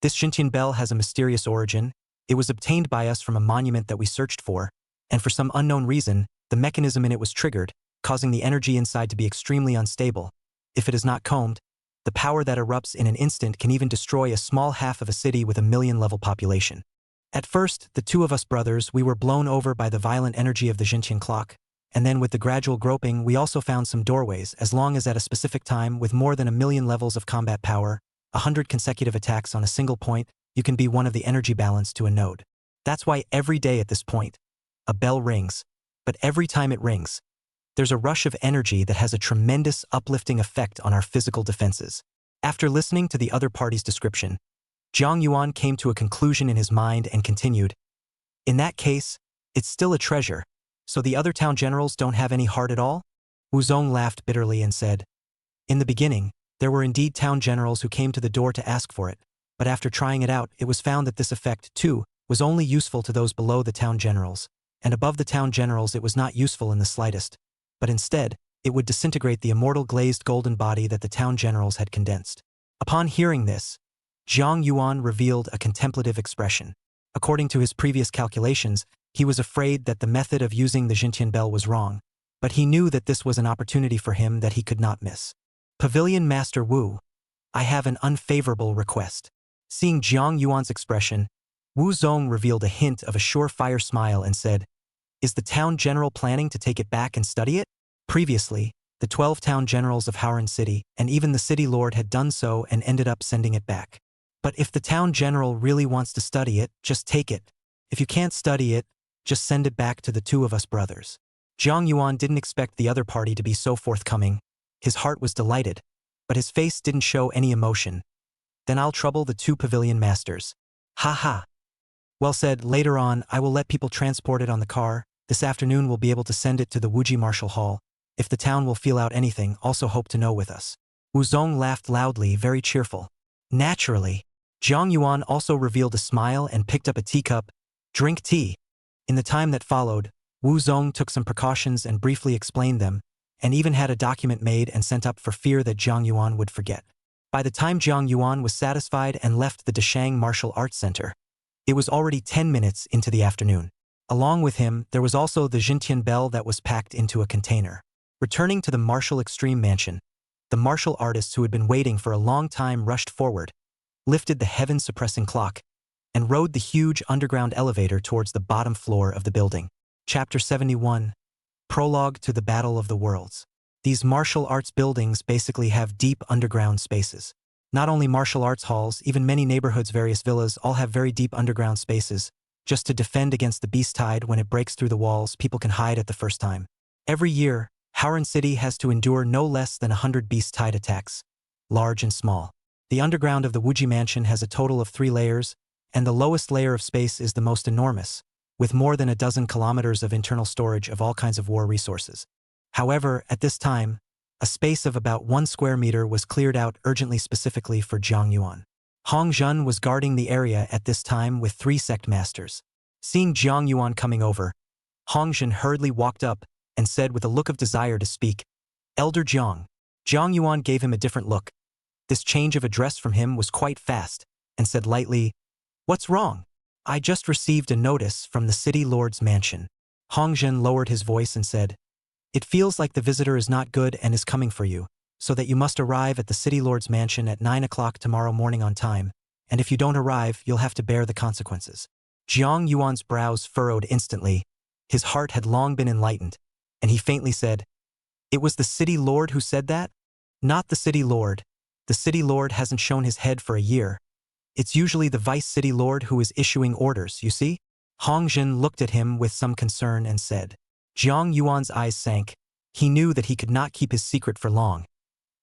"This Jintian Bell has a mysterious origin. It was obtained by us from a monument that we searched for, and for some unknown reason, the mechanism in it was triggered, causing the energy inside to be extremely unstable. If it is not combed, the power that erupts in an instant can even destroy a small half of a city with a million-level population. At first, the two of us brothers, we were blown over by the violent energy of the Jintian clock, and then with the gradual groping, we also found some doorways, as long as at a specific time, with more than 1,000,000 levels of combat power, 100 consecutive attacks on a single point, you can be one of the energy balance to a node. That's why every day at this point, a bell rings, but every time it rings, there's a rush of energy that has a tremendous uplifting effect on our physical defenses." After listening to the other party's description, Jiang Yuan came to a conclusion in his mind and continued, "In that case, it's still a treasure, so the other town generals don't have any heart at all?" Wu Zong laughed bitterly and said, "In the beginning, there were indeed town generals who came to the door to ask for it, but after trying it out, it was found that this effect, too, was only useful to those below the town generals, and above the town generals it was not useful in the slightest, but instead, it would disintegrate the immortal glazed golden body that the town generals had condensed." Upon hearing this, Jiang Yuan revealed a contemplative expression. According to his previous calculations, he was afraid that the method of using the Jintian Bell was wrong, but he knew that this was an opportunity for him that he could not miss. "Pavilion Master Wu, I have an unfavorable request." Seeing Jiang Yuan's expression, Wu Zong revealed a hint of a surefire smile and said, "Is the town general planning to take it back and study it?" Previously, the 12 town generals of Howran City and even the city lord had done so and ended up sending it back. "But if the town general really wants to study it, just take it. If you can't study it, just send it back to the two of us brothers." Jiang Yuan didn't expect the other party to be so forthcoming. His heart was delighted, but his face didn't show any emotion. "Then I'll trouble the two pavilion masters." "Ha ha. Well said, later on I will let people transport it on the car. This afternoon we'll be able to send it to the Wuji Martial Hall. If the town will feel out anything, also hope to know with us." Wuzong laughed loudly, very cheerful. Naturally. Zhang Yuan also revealed a smile and picked up a teacup. Drink tea. In the time that followed, Wuzong took some precautions and briefly explained them, and even had a document made and sent up for fear that Zhang Yuan would forget. By the time Zhang Yuan was satisfied and left the Deshang Martial Arts Center, it was already 10 minutes into the afternoon. Along with him, there was also the Jintian bell that was packed into a container. Returning to the Martial Extreme Mansion, the martial artists who had been waiting for a long time rushed forward, lifted the heaven-suppressing clock, and rode the huge underground elevator towards the bottom floor of the building. Chapter 71. Prologue to the Battle of the Worlds. These martial arts buildings basically have deep underground spaces. Not only martial arts halls, even many neighborhoods, various villas, all have very deep underground spaces, just to defend against the beast tide. When it breaks through the walls, people can hide at the first time. Every year, Howran City has to endure no less than 100 beast tide attacks, large and small. The underground of the Wuji Mansion has a total of 3 layers, and the lowest layer of space is the most enormous, with more than a dozen kilometers of internal storage of all kinds of war resources. However, at this time, a space of about 1 square meter was cleared out urgently specifically for Zhang Yuan. Hong Zhen was guarding the area at this time with 3 sect masters. Seeing Zhang Yuan coming over, Hong Zhen hurriedly walked up and said with a look of desire to speak, "Elder Zhang." Zhang Yuan gave him a different look. This change of address from him was quite fast, and said lightly, "What's wrong? I just received a notice from the City Lord's mansion." Hong Zhen lowered his voice and said, "It feels like the visitor is not good and is coming for you, so that you must arrive at the City Lord's mansion at 9 o'clock tomorrow morning on time, and if you don't arrive, you'll have to bear the consequences." Zhang Yuan's brows furrowed instantly. His heart had long been enlightened, and he faintly said, "It was the City Lord who said that?" "Not the City Lord. The City Lord hasn't shown his head for a year. It's usually the Vice City Lord who is issuing orders, you see?" Hong Zhen looked at him with some concern and said. Zhang Yuan's eyes sank. He knew that he could not keep his secret for long.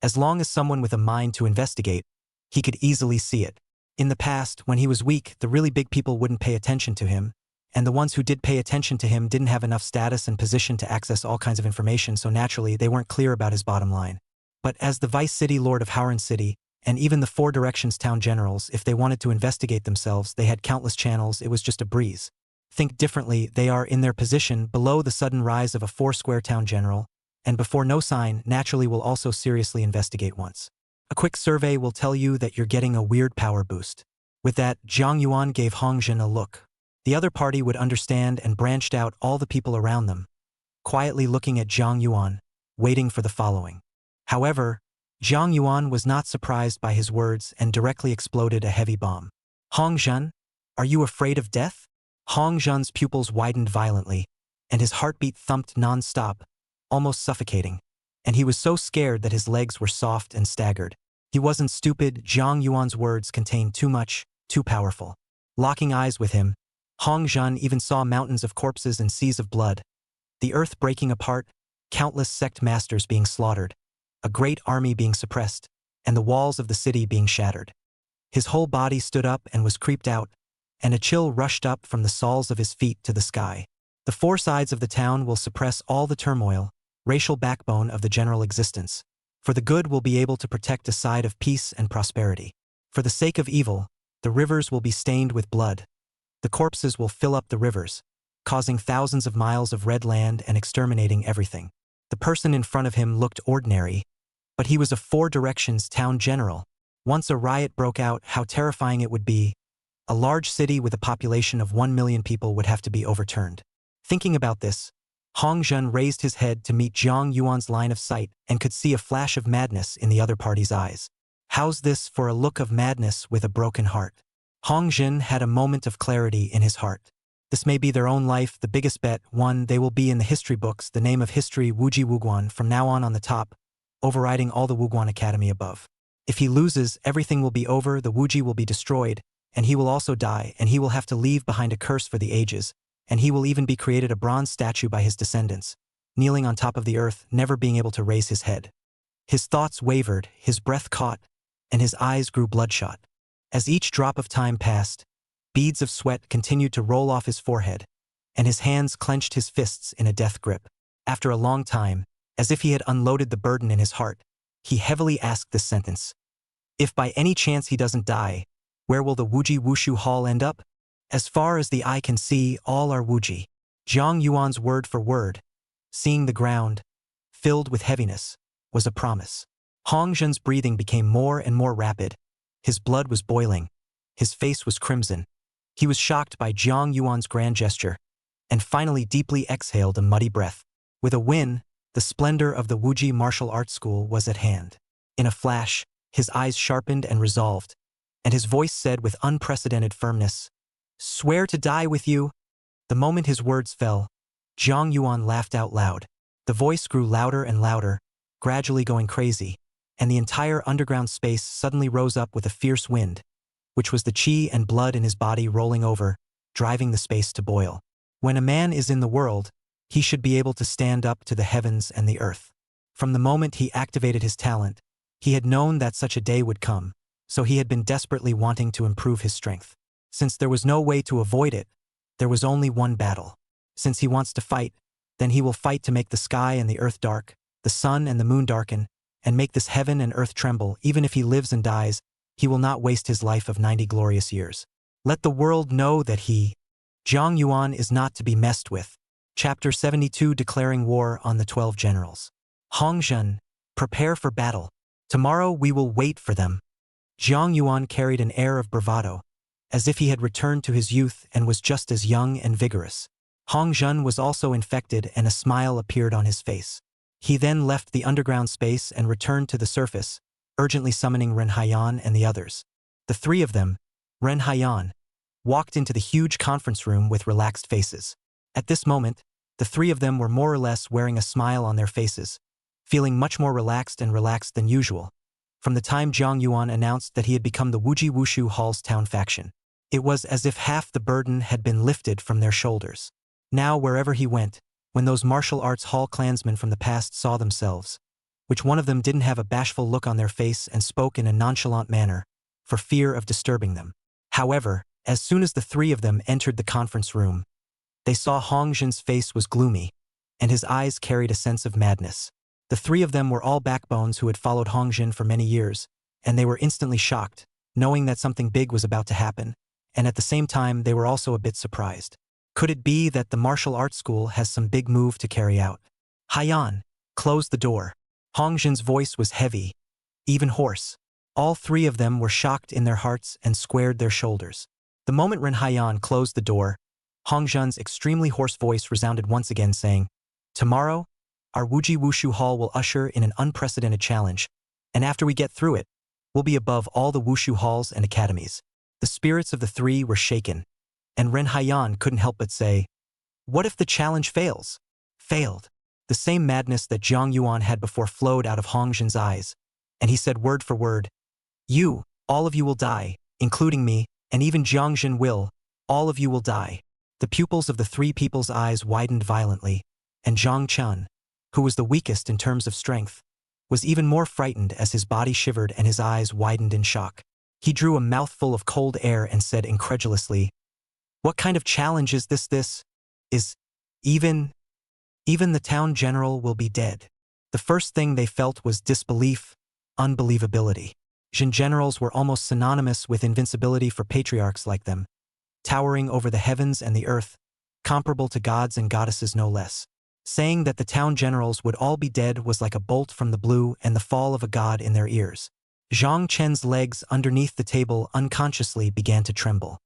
As long as someone with a mind to investigate, he could easily see it. In the past, when he was weak, the really big people wouldn't pay attention to him, and the ones who did pay attention to him didn't have enough status and position to access all kinds of information, so naturally they weren't clear about his bottom line. But as the Vice City Lord of Howran City, and even the 4 Directions town generals, if they wanted to investigate themselves, they had countless channels. It was just a breeze. Think differently, they are in their position below the sudden rise of a 4-square town general, and before no sign, naturally will also seriously investigate once. A quick survey will tell you that you're getting a weird power boost. With that, Zhang Yuan gave Hong Zhen a look. The other party would understand and branched out all the people around them, quietly looking at Zhang Yuan, waiting for the following. However, Zhang Yuan was not surprised by his words and directly exploded a heavy bomb. "Hong Zhen, are you afraid of death?" Hong Zhen's pupils widened violently, and his heartbeat thumped non-stop, almost suffocating, and he was so scared that his legs were soft and staggered. He wasn't stupid. Zhang Yuan's words contained too much, too powerful. Locking eyes with him, Hong Zhen even saw mountains of corpses and seas of blood, the earth breaking apart, countless sect masters being slaughtered, a great army being suppressed, and the walls of the city being shattered. His whole body stood up and was creeped out, and a chill rushed up from the soles of his feet to the sky. The 4 sides of the town will suppress all the turmoil, racial backbone of the general existence. For the good will be able to protect a side of peace and prosperity. For the sake of evil, the rivers will be stained with blood. The corpses will fill up the rivers, causing thousands of miles of red land and exterminating everything. The person in front of him looked ordinary, but he was a 4 Directions town general. Once a riot broke out, how terrifying it would be. A large city with a population of 1 million people would have to be overturned. Thinking about this, Hong Zhen raised his head to meet Zhang Yuan's line of sight and could see a flash of madness in the other party's eyes. How's this for a look of madness with a broken heart? Hong Zhen had a moment of clarity in his heart. This may be their own life, the biggest bet, one they will be in the history books, the name of history Wuji Wuguan from now on the top, overriding all the Wuguan Academy above. If he loses, everything will be over, the Wuji will be destroyed, and he will also die, and he will have to leave behind a curse for the ages, and he will even be created a bronze statue by his descendants, kneeling on top of the earth, never being able to raise his head. His thoughts wavered, his breath caught, and his eyes grew bloodshot. As each drop of time passed, beads of sweat continued to roll off his forehead, and his hands clenched his fists in a death grip. After a long time, as if he had unloaded the burden in his heart, he heavily asked this sentence. If by any chance he doesn't die, where will the Wuji Wushu Hall end up? As far as the eye can see, all are Wuji. Zhang Yuan's word for word, seeing the ground, filled with heaviness, was a promise. Hong Zhen's breathing became more and more rapid. His blood was boiling. His face was crimson. He was shocked by Zhang Yuan's grand gesture, and finally deeply exhaled a muddy breath. With a win, the splendor of the Wuji martial arts school was at hand. In a flash, his eyes sharpened and resolved, and his voice said with unprecedented firmness, "Swear to die with you." The moment his words fell, Zhang Yuan laughed out loud. The voice grew louder and louder, gradually going crazy, and the entire underground space suddenly rose up with a fierce wind, which was the qi and blood in his body rolling over, driving the space to boil. When a man is in the world, he should be able to stand up to the heavens and the earth. From the moment he activated his talent, he had known that such a day would come, so he had been desperately wanting to improve his strength. Since there was no way to avoid it, there was only one battle. Since he wants to fight, then he will fight to make the sky and the earth dark, the sun and the moon darken, and make this heaven and earth tremble. Even if he lives and dies, he will not waste his life of 90 glorious years. Let the world know that he, Zhang Yuan, is not to be messed with. Chapter 72, Declaring War on the 12 Generals. Hong Zhen, prepare for battle. Tomorrow we will wait for them. Zhang Yuan carried an air of bravado, as if he had returned to his youth and was just as young and vigorous. Hong Zhen was also infected and a smile appeared on his face. He then left the underground space and returned to the surface, urgently summoning Ren Haiyan and the others. The three of them, Ren Haiyan, walked into the huge conference room with relaxed faces. At this moment, the three of them were more or less wearing a smile on their faces, feeling much more relaxed than usual, from the time Zhang Yuan announced that he had become the Wuji Wushu Hall's town faction. It was as if half the burden had been lifted from their shoulders. Now wherever he went, when those martial arts hall clansmen from the past saw themselves, which one of them didn't have a bashful look on their face and spoke in a nonchalant manner, for fear of disturbing them. However, as soon as the three of them entered the conference room, they saw Hong Zhen's face was gloomy, and his eyes carried a sense of madness. The three of them were all backbones who had followed Hong Zhen for many years, and they were instantly shocked, knowing that something big was about to happen, and at the same time they were also a bit surprised. Could it be that the martial arts school has some big move to carry out? Haiyan, close the door. Hong Zhen's voice was heavy, even hoarse. All three of them were shocked in their hearts and squared their shoulders. The moment Ren Haiyan closed the door, Hong Zhen's extremely hoarse voice resounded once again saying, "Tomorrow, our Wuji Wushu Hall will usher in an unprecedented challenge, and after we get through it, we'll be above all the Wushu halls and academies." The spirits of the three were shaken, and Ren Haiyan couldn't help but say, "What if the challenge fails?" Failed. The same madness that Zhang Yuan had before flowed out of Hong Zhen's eyes, and he said word for word, "You, all of you will die, including me, and even Zhang Zhen will, all of you will die." The pupils of the three people's eyes widened violently, and Zhang Chun, who was the weakest in terms of strength, was even more frightened as his body shivered and his eyes widened in shock. He drew a mouthful of cold air and said incredulously, "What kind of challenge is this? This is even the town general will be dead." The first thing they felt was disbelief, unbelievability. Jin generals were almost synonymous with invincibility for patriarchs like them, towering over the heavens and the earth, comparable to gods and goddesses no less. Saying that the town generals would all be dead was like a bolt from the blue and the fall of a god in their ears. Zhang Chen's legs underneath the table unconsciously began to tremble.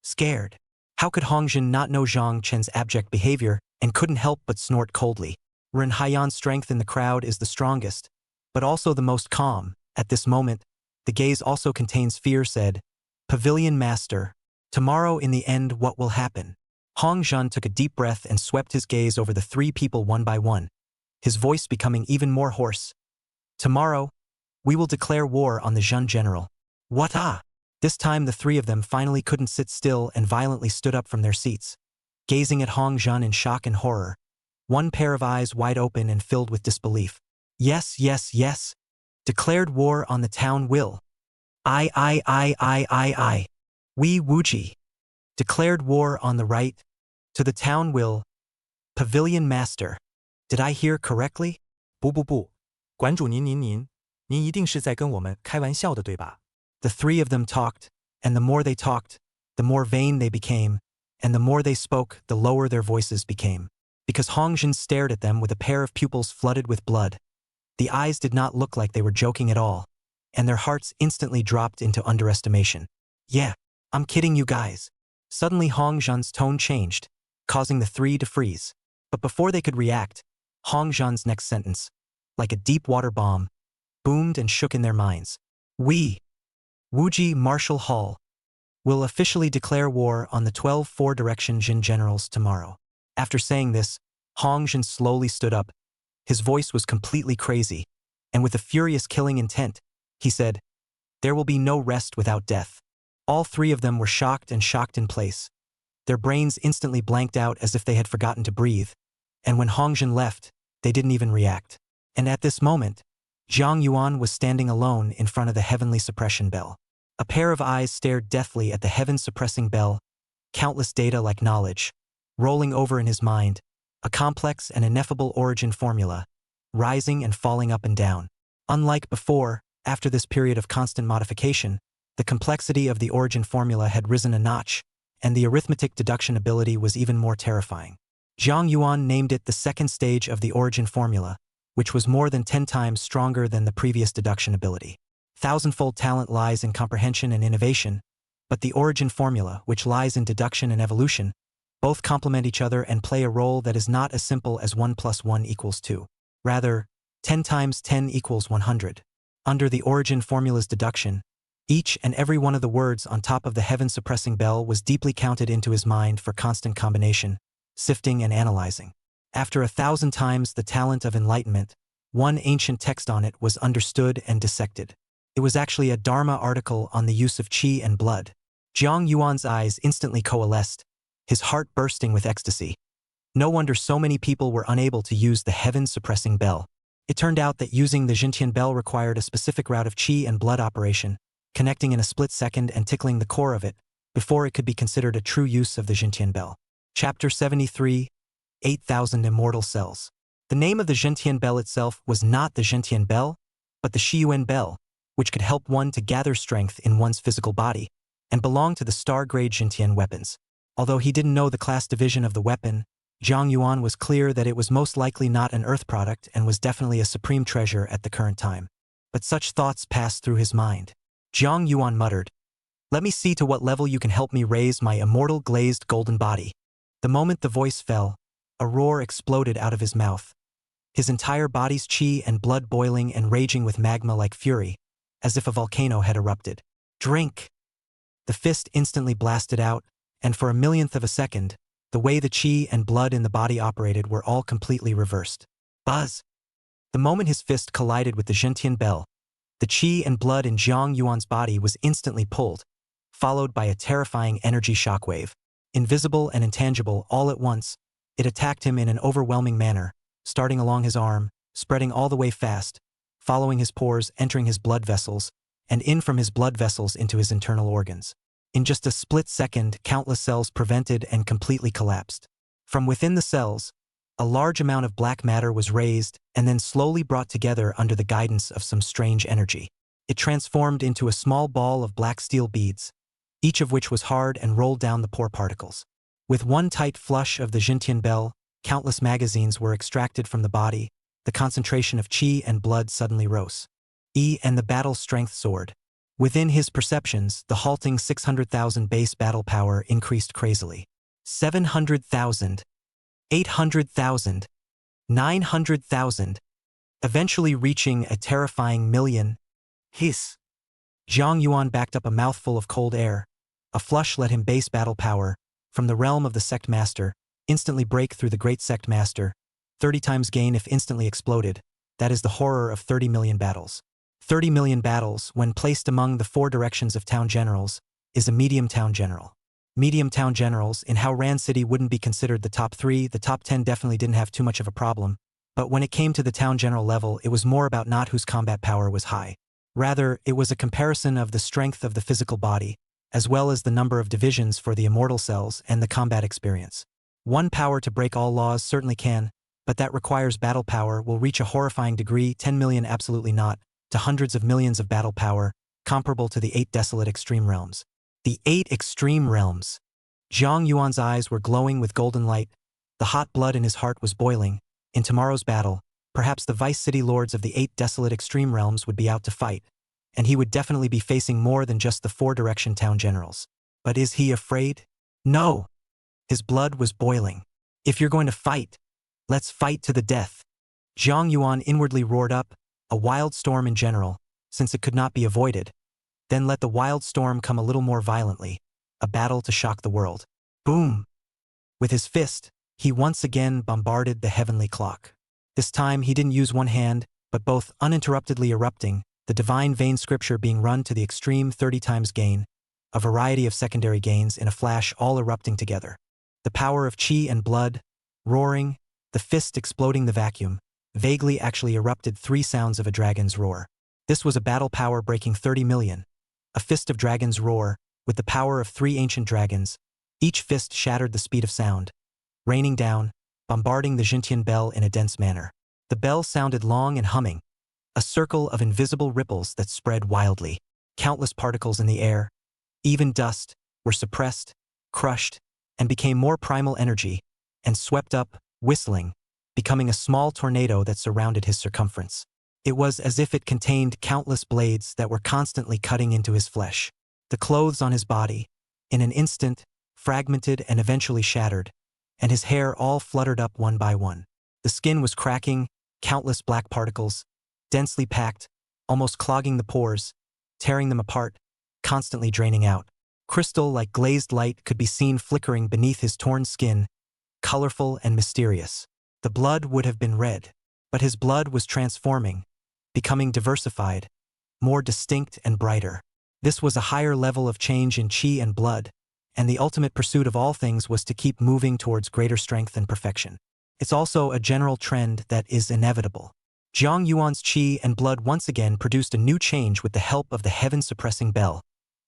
Scared. How could Hong Zhen not know Zhang Chen's abject behavior and couldn't help but snort coldly? Ren Haiyan's strength in the crowd is the strongest, but also the most calm. At this moment, the gaze also contains fear, said, "Pavilion Master, tomorrow in the end what will happen?" Hong Zhen took a deep breath and swept his gaze over the three people one by one, his voice becoming even more hoarse. "Tomorrow, we will declare war on the Zhen general." What? This time the three of them finally couldn't sit still and violently stood up from their seats, gazing at Hong Zhen in shock and horror, one pair of eyes wide open and filled with disbelief. Yes, yes, yes. Declared war on the town will. I. We Wuji. Declared war on the right. To the town will. Pavilion Master. Did I hear correctly? 不，馆主您一定是在跟我们开玩笑的，对吧？ The three of them talked, and the more they talked, the more vain they became, and the more they spoke, the lower their voices became. Because Hongjin stared at them with a pair of pupils flooded with blood. The eyes did not look like they were joking at all, and their hearts instantly dropped into underestimation. Yeah, I'm kidding you guys. Suddenly Hongjin's tone changed, causing the three to freeze. But before they could react, Hongjin's next sentence, like a deep water bomb, boomed and shook in their minds. We, Wuji Marshal Hall, will officially declare war on the 12 four-direction Jin generals tomorrow. After saying this, Hongjin slowly stood up. His voice was completely crazy, and with a furious killing intent, he said, "There will be no rest without death." All three of them were shocked in place. Their brains instantly blanked out as if they had forgotten to breathe, and when Hongjin left, they didn't even react. And at this moment, Zhang Yuan was standing alone in front of the heavenly suppression bell. A pair of eyes stared deathly at the heaven-suppressing bell, countless data like knowledge, rolling over in his mind, a complex and ineffable origin formula, rising and falling up and down. Unlike before, after this period of constant modification, the complexity of the origin formula had risen a notch, and the arithmetic deduction ability was even more terrifying. Zhang Yuan named it the second stage of the origin formula, which was more than 10 times stronger than the previous deduction ability. Thousandfold talent lies in comprehension and innovation, but the origin formula, which lies in deduction and evolution, both complement each other and play a role that is not as simple as 1 + 1 = 2. Rather, 10 times 10 = 100. Under the origin formula's deduction, each and every one of the words on top of the heaven-suppressing bell was deeply counted into his mind for constant combination, sifting and analyzing. After 1,000 times the talent of enlightenment, one ancient text on it was understood and dissected. It was actually a Dharma article on the use of qi and blood. Zhang Yuan's eyes instantly coalesced, his heart bursting with ecstasy. No wonder so many people were unable to use the heaven-suppressing bell. It turned out that using the Jintian bell required a specific route of qi and blood operation, connecting in a split second and tickling the core of it, before it could be considered a true use of the Jintian bell. Chapter 73, 8,000 Immortal Cells. The name of the Jintian bell itself was not the Jintian bell, but the Shiyuan bell, which could help one to gather strength in one's physical body, and belonged to the star-grade Jintian weapons. Although he didn't know the class division of the weapon, Zhang Yuan was clear that it was most likely not an Earth product and was definitely a supreme treasure at the current time. But such thoughts passed through his mind. Zhang Yuan muttered, "Let me see to what level you can help me raise my immortal glazed golden body." The moment the voice fell, a roar exploded out of his mouth. His entire body's qi and blood boiling and raging with magma like fury, as if a volcano had erupted. "Drink!" The fist instantly blasted out, and for a millionth of a second, the way the qi and blood in the body operated were all completely reversed. Buzz! The moment his fist collided with the Jintian bell, the qi and blood in Zhang Yuan's body was instantly pulled, followed by a terrifying energy shockwave. Invisible and intangible all at once, it attacked him in an overwhelming manner, starting along his arm, spreading all the way fast, following his pores, entering his blood vessels, and in from his blood vessels into his internal organs. In just a split second, countless cells prevented and completely collapsed. From within the cells, a large amount of black matter was raised and then slowly brought together under the guidance of some strange energy. It transformed into a small ball of black steel beads, each of which was hard and rolled down the pore particles. With one tight flush of the Jintian bell, countless magazines were extracted from the body. The concentration of qi and blood suddenly rose. And the battle strength soared. Within his perceptions, the halting 600,000 base battle power increased crazily. 700,000, 800,000, 900,000, eventually reaching a terrifying million. Hiss! Zhang Yuan backed up a mouthful of cold air. A flush let him base battle power, from the realm of the Sect Master, instantly break through the Great Sect Master. 30 times gain if instantly exploded. That is the horror of 30 million battles. 30 million battles, when placed among the 4 directions of town generals, is a medium town general. Medium town generals in how Ran City wouldn't be considered the top 3, the top 10 definitely didn't have too much of a problem, but when it came to the town general level, it was more about not whose combat power was high. Rather, it was a comparison of the strength of the physical body, as well as the number of divisions for the immortal cells and the combat experience. One power to break all laws certainly can, but that requires battle power will reach a horrifying degree, 10 million absolutely not, to hundreds of millions of battle power, comparable to the 8 desolate extreme realms. The 8 extreme realms. Zhang Yuan's eyes were glowing with golden light. The hot blood in his heart was boiling. In tomorrow's battle, perhaps the vice city lords of the 8 desolate extreme realms would be out to fight, and he would definitely be facing more than just the 4 direction town generals. But is he afraid? No. His blood was boiling. If you're going to fight, let's fight to the death. Zhang Yuan inwardly roared up, a wild storm in general, since it could not be avoided. Then let the wild storm come a little more violently, a battle to shock the world. Boom! With his fist, he once again bombarded the heavenly clock. This time he didn't use one hand, but both uninterruptedly erupting, the divine vein scripture being run to the extreme 30 times gain, a variety of secondary gains in a flash all erupting together. The power of chi and blood, roaring, the fist exploding the vacuum, vaguely actually erupted 3 sounds of a dragon's roar. This was a battle power breaking 30 million. A fist of dragon's roar, with the power of 3 ancient dragons. Each fist shattered the speed of sound, raining down, bombarding the Jintian bell in a dense manner. The bell sounded long and humming, a circle of invisible ripples that spread wildly. Countless particles in the air, even dust, were suppressed, crushed, and became more primal energy, and swept up, whistling, becoming a small tornado that surrounded his circumference. It was as if it contained countless blades that were constantly cutting into his flesh. The clothes on his body, in an instant, fragmented and eventually shattered, and his hair all fluttered up one by one. The skin was cracking, countless black particles, densely packed, almost clogging the pores, tearing them apart, constantly draining out. Crystal-like glazed light could be seen flickering beneath his torn skin, colorful and mysterious. The blood would have been red, but his blood was transforming, becoming diversified, more distinct and brighter. This was a higher level of change in chi and blood, and the ultimate pursuit of all things was to keep moving towards greater strength and perfection. It's also a general trend that is inevitable. Zhang Yuan's chi and blood once again produced a new change with the help of the heaven-suppressing bell,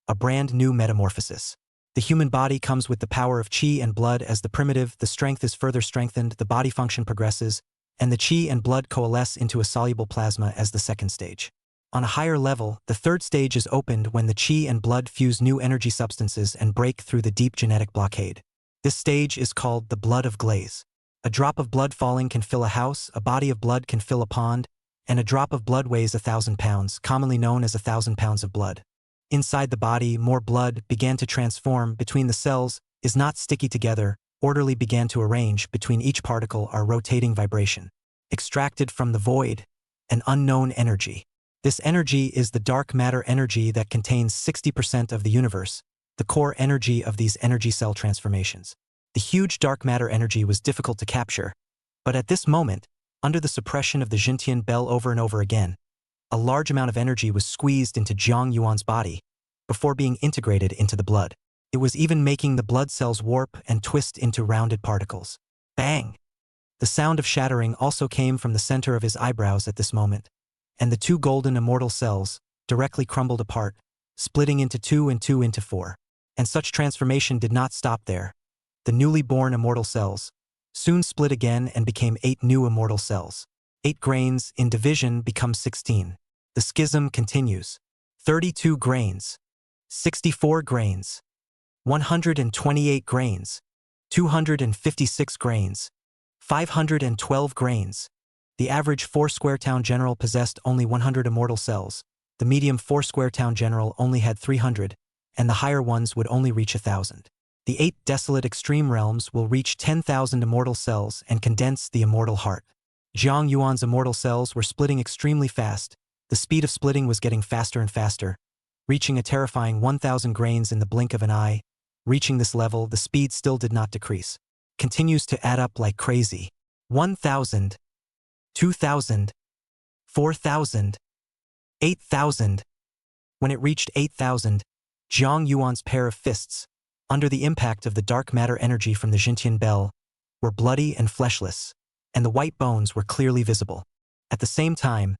a brand new metamorphosis. The human body comes with the power of chi and blood as the primitive, the strength is further strengthened, the body function progresses, and the chi and blood coalesce into a soluble plasma as the second stage. On a higher level, the third stage is opened when the chi and blood fuse new energy substances and break through the deep genetic blockade. This stage is called the blood of glaze. A drop of blood falling can fill a house, a body of blood can fill a pond, and a drop of blood weighs 1,000 pounds, commonly known as 1,000 pounds of blood. Inside the body, more blood began to transform between the cells, is not sticky together, orderly began to arrange between each particle are rotating vibration. Extracted from the void, an unknown energy. This energy is the dark matter energy that contains 60% of the universe, the core energy of these energy cell transformations. The huge dark matter energy was difficult to capture, but at this moment, under the suppression of the Jintian bell over and over again, a large amount of energy was squeezed into Zhang Yuan's body before being integrated into the blood. It was even making the blood cells warp and twist into rounded particles. Bang! The sound of shattering also came from the center of his eyebrows at this moment, and the 2 golden immortal cells directly crumbled apart, splitting into 2 and 2 into 4. And such transformation did not stop there. The newly born immortal cells soon split again and became 8 new immortal cells. 8 grains in division become 16. The schism continues. 32 grains, 64 grains, 128 grains, 256 grains, 512 grains. The average 4-square town general possessed only 100 immortal cells. The medium 4-square town general only had 300, and the higher ones would only reach 1,000. The 8 desolate extreme realms will reach 10,000 immortal cells and condense the immortal heart. Zhang Yuan's immortal cells were splitting extremely fast. The speed of splitting was getting faster and faster, reaching a terrifying 1,000 grains in the blink of an eye. Reaching this level, the speed still did not decrease. Continues to add up like crazy. 1,000, 2,000, 4,000, 8,000. When it reached 8,000, Zhang Yuan's pair of fists, under the impact of the dark matter energy from the Jintian bell, were bloody and fleshless, and the white bones were clearly visible. At the same time,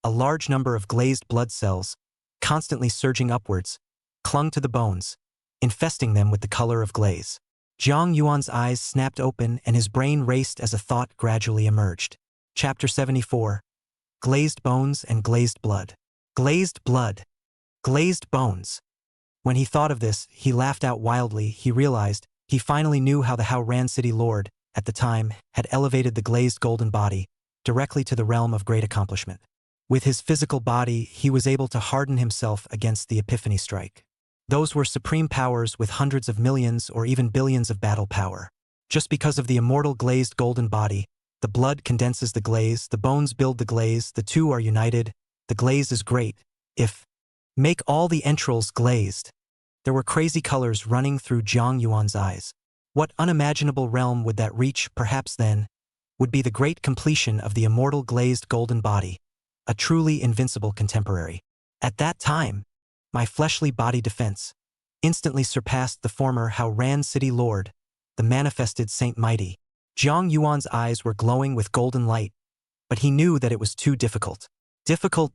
a large number of glazed blood cells, constantly surging upwards, clung to the bones, infesting them with the color of glaze. Jiang Yuan's eyes snapped open and his brain raced as a thought gradually emerged. Chapter 74. Glazed Bones and Glazed Blood. Glazed blood. Glazed bones. When he thought of this, he laughed out wildly. He realized he finally knew how the Ran City Lord, at the time, had elevated the glazed golden body directly to the realm of great accomplishment. With his physical body, he was able to harden himself against the Epiphany Strike. Those were supreme powers with hundreds of millions or even billions of battle power. Just because of the immortal glazed golden body, the blood condenses the glaze, the bones build the glaze, the two are united, the glaze is great. If make all the entrails glazed. There were crazy colors running through Jiang Yuan's eyes. What unimaginable realm would that reach? Perhaps then would be the great completion of the immortal glazed golden body, a truly invincible contemporary. At that time, my fleshly body defense instantly surpassed the former Ran City Lord, the manifested Saint Mighty. Jiang Yuan's eyes were glowing with golden light, but he knew that it was too difficult. Difficult.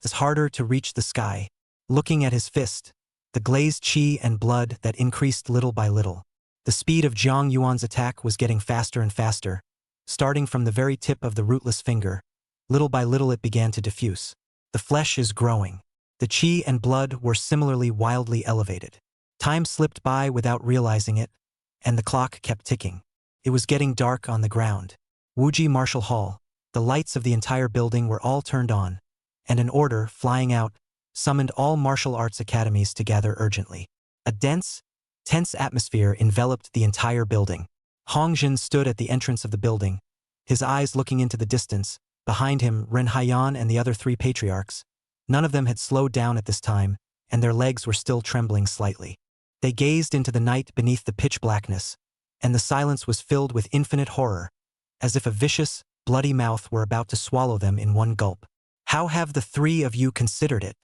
It's harder to reach the sky. Looking at his fist, the glazed qi and blood that increased little by little. The speed of Jiang Yuan's attack was getting faster and faster. Starting from the very tip of the rootless finger, little by little it began to diffuse. The flesh is growing. The qi and blood were similarly wildly elevated. Time slipped by without realizing it, and the clock kept ticking. It was getting dark on the ground. Wuji Martial Hall. The lights of the entire building were all turned on, and an order, flying out, summoned all martial arts academies to gather urgently. A dense, tense atmosphere enveloped the entire building. Hong Jin stood at the entrance of the building, his eyes looking into the distance. Behind him, Ren Haiyan and the other three patriarchs. None of them had slowed down at this time, and their legs were still trembling slightly. They gazed into the night beneath the pitch blackness, and the silence was filled with infinite horror, as if a vicious, bloody mouth were about to swallow them in one gulp. How have the three of you considered it?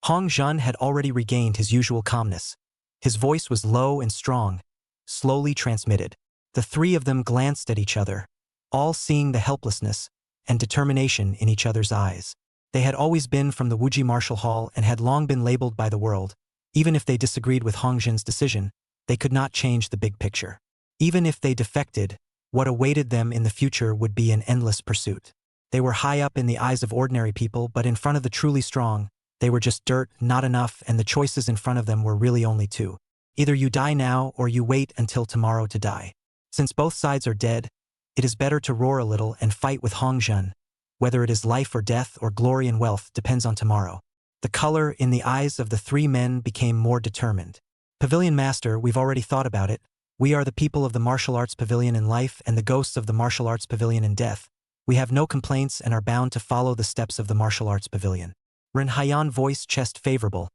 Hong Jun had already regained his usual calmness. His voice was low and strong, slowly transmitted. The three of them glanced at each other, all seeing the helplessness and determination in each other's eyes. They had always been from the Wuji Martial Hall and had long been labeled by the world. Even if they disagreed with Hong Jin's decision, they could not change the big picture. Even if they defected, what awaited them in the future would be an endless pursuit. They were high up in the eyes of ordinary people, but in front of the truly strong, they were just dirt, not enough, and the choices in front of them were really only two. Either you die now or you wait until tomorrow to die. Since both sides are dead, it is better to roar a little and fight with Hong Jun. Whether it is life or death or glory and wealth depends on tomorrow. The color in the eyes of the three men became more determined. Pavilion Master, we've already thought about it. We are the people of the martial arts pavilion in life and the ghosts of the martial arts pavilion in death. We have no complaints and are bound to follow the steps of the martial arts pavilion. Ren Haiyan voice chest favorable,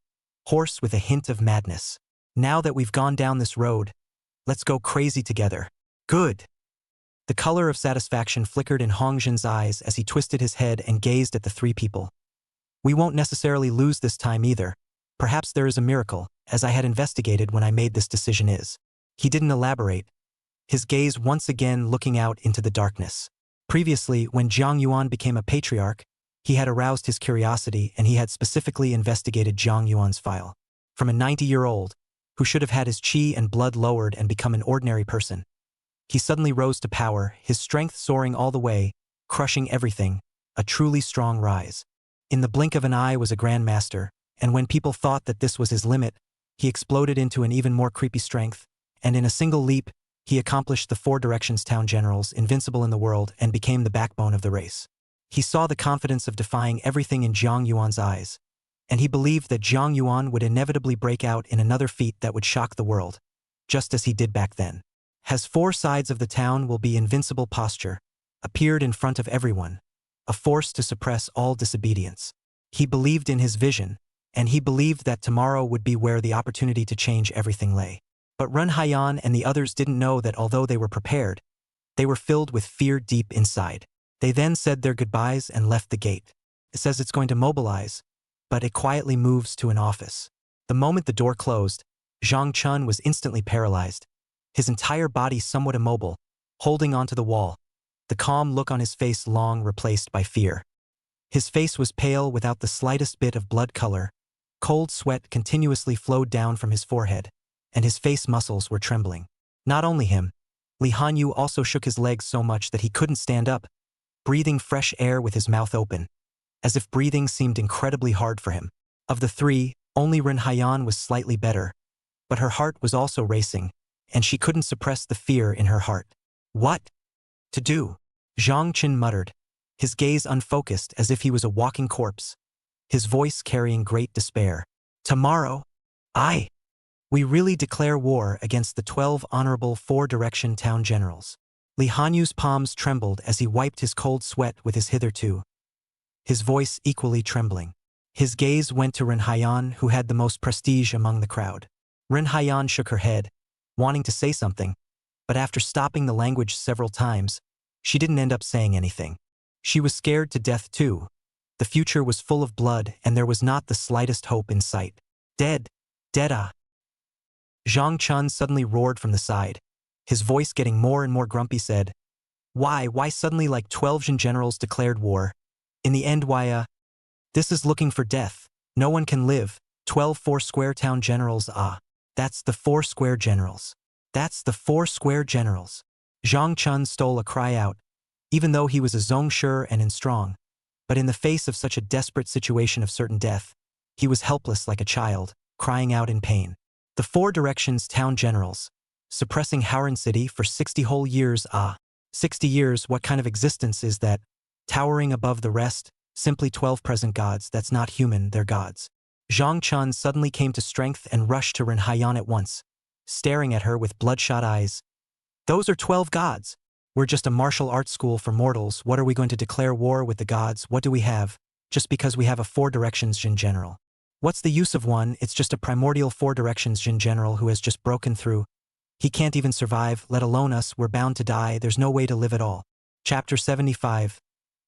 hoarse with a hint of madness. Now that we've gone down this road, let's go crazy together. Good. The color of satisfaction flickered in Hong Jin's eyes as he twisted his head and gazed at the three people. We won't necessarily lose this time either. Perhaps there is a miracle, as I had investigated when I made this decision is. He didn't elaborate, his gaze once again looking out into the darkness. Previously, when Jiang Yuan became a patriarch, he had aroused his curiosity and he had specifically investigated Jiang Yuan's file. From a 90-year-old, who should have had his qi and blood lowered and become an ordinary person, he suddenly rose to power, his strength soaring all the way, crushing everything, a truly strong rise. In the blink of an eye was a grandmaster, and when people thought that this was his limit, he exploded into an even more creepy strength, and in a single leap, he accomplished the Four Directions Town Generals, invincible in the world, and became the backbone of the race. He saw the confidence of defying everything in Jiang Yuan's eyes, and he believed that Jiang Yuan would inevitably break out in another feat that would shock the world, just as he did back then. Has four sides of the town will be invincible posture, appeared in front of everyone, a force to suppress all disobedience. He believed in his vision, and he believed that tomorrow would be where the opportunity to change everything lay. But Ren Haiyan and the others didn't know that although they were prepared, they were filled with fear deep inside. They then said their goodbyes and left the gate. It says it's going to mobilize, but it quietly moves to an office. The moment the door closed, Zhang Chun was instantly paralyzed, his entire body somewhat immobile, holding onto the wall, the calm look on his face long replaced by fear. His face was pale without the slightest bit of blood color, cold sweat continuously flowed down from his forehead, and his face muscles were trembling. Not only him, Li Hanyu also shook his legs so much that he couldn't stand up, breathing fresh air with his mouth open, as if breathing seemed incredibly hard for him. Of the three, only Ren Haiyan was slightly better, but her heart was also racing, and she couldn't suppress the fear in her heart. What to do? Zhang Chen muttered, his gaze unfocused as if he was a walking corpse, his voice carrying great despair. Tomorrow, we really declare war against the 12 honorable four-direction town generals. Li Hanyu's palms trembled as he wiped his cold sweat with his hitherto, his voice equally trembling. His gaze went to Ren Haiyan, who had the most prestige among the crowd. Ren Haiyan shook her head, wanting to say something, but after stopping the language several times, she didn't end up saying anything. She was scared to death too. The future was full of blood and there was not the slightest hope in sight. Dead. Zhang Chun suddenly roared from the side. His voice getting more and more grumpy said, Why suddenly like 12 Jin generals declared war? In the end this is looking for death. No one can live. 12 four-square town generals That's the four-square generals. That's the four-square generals. Zhang Chun stole a cry out, even though he was a zongshi and strong. But in the face of such a desperate situation of certain death, he was helpless like a child, crying out in pain. The four directions town generals, suppressing Howran City for 60 whole years 60 years, what kind of existence is that? Towering above the rest, simply 12 present gods, that's not human, they're gods. Zhang Chun suddenly came to strength and rushed to Ren Haiyan at once, staring at her with bloodshot eyes. Those are 12 gods. We're just a martial arts school for mortals. What are we going to declare war with the gods? What do we have? Just because we have a four directions Jin general. What's the use of one? It's just a primordial four directions Jin general who has just broken through. He can't even survive, let alone us. We're bound to die. There's no way to live at all. Chapter 75.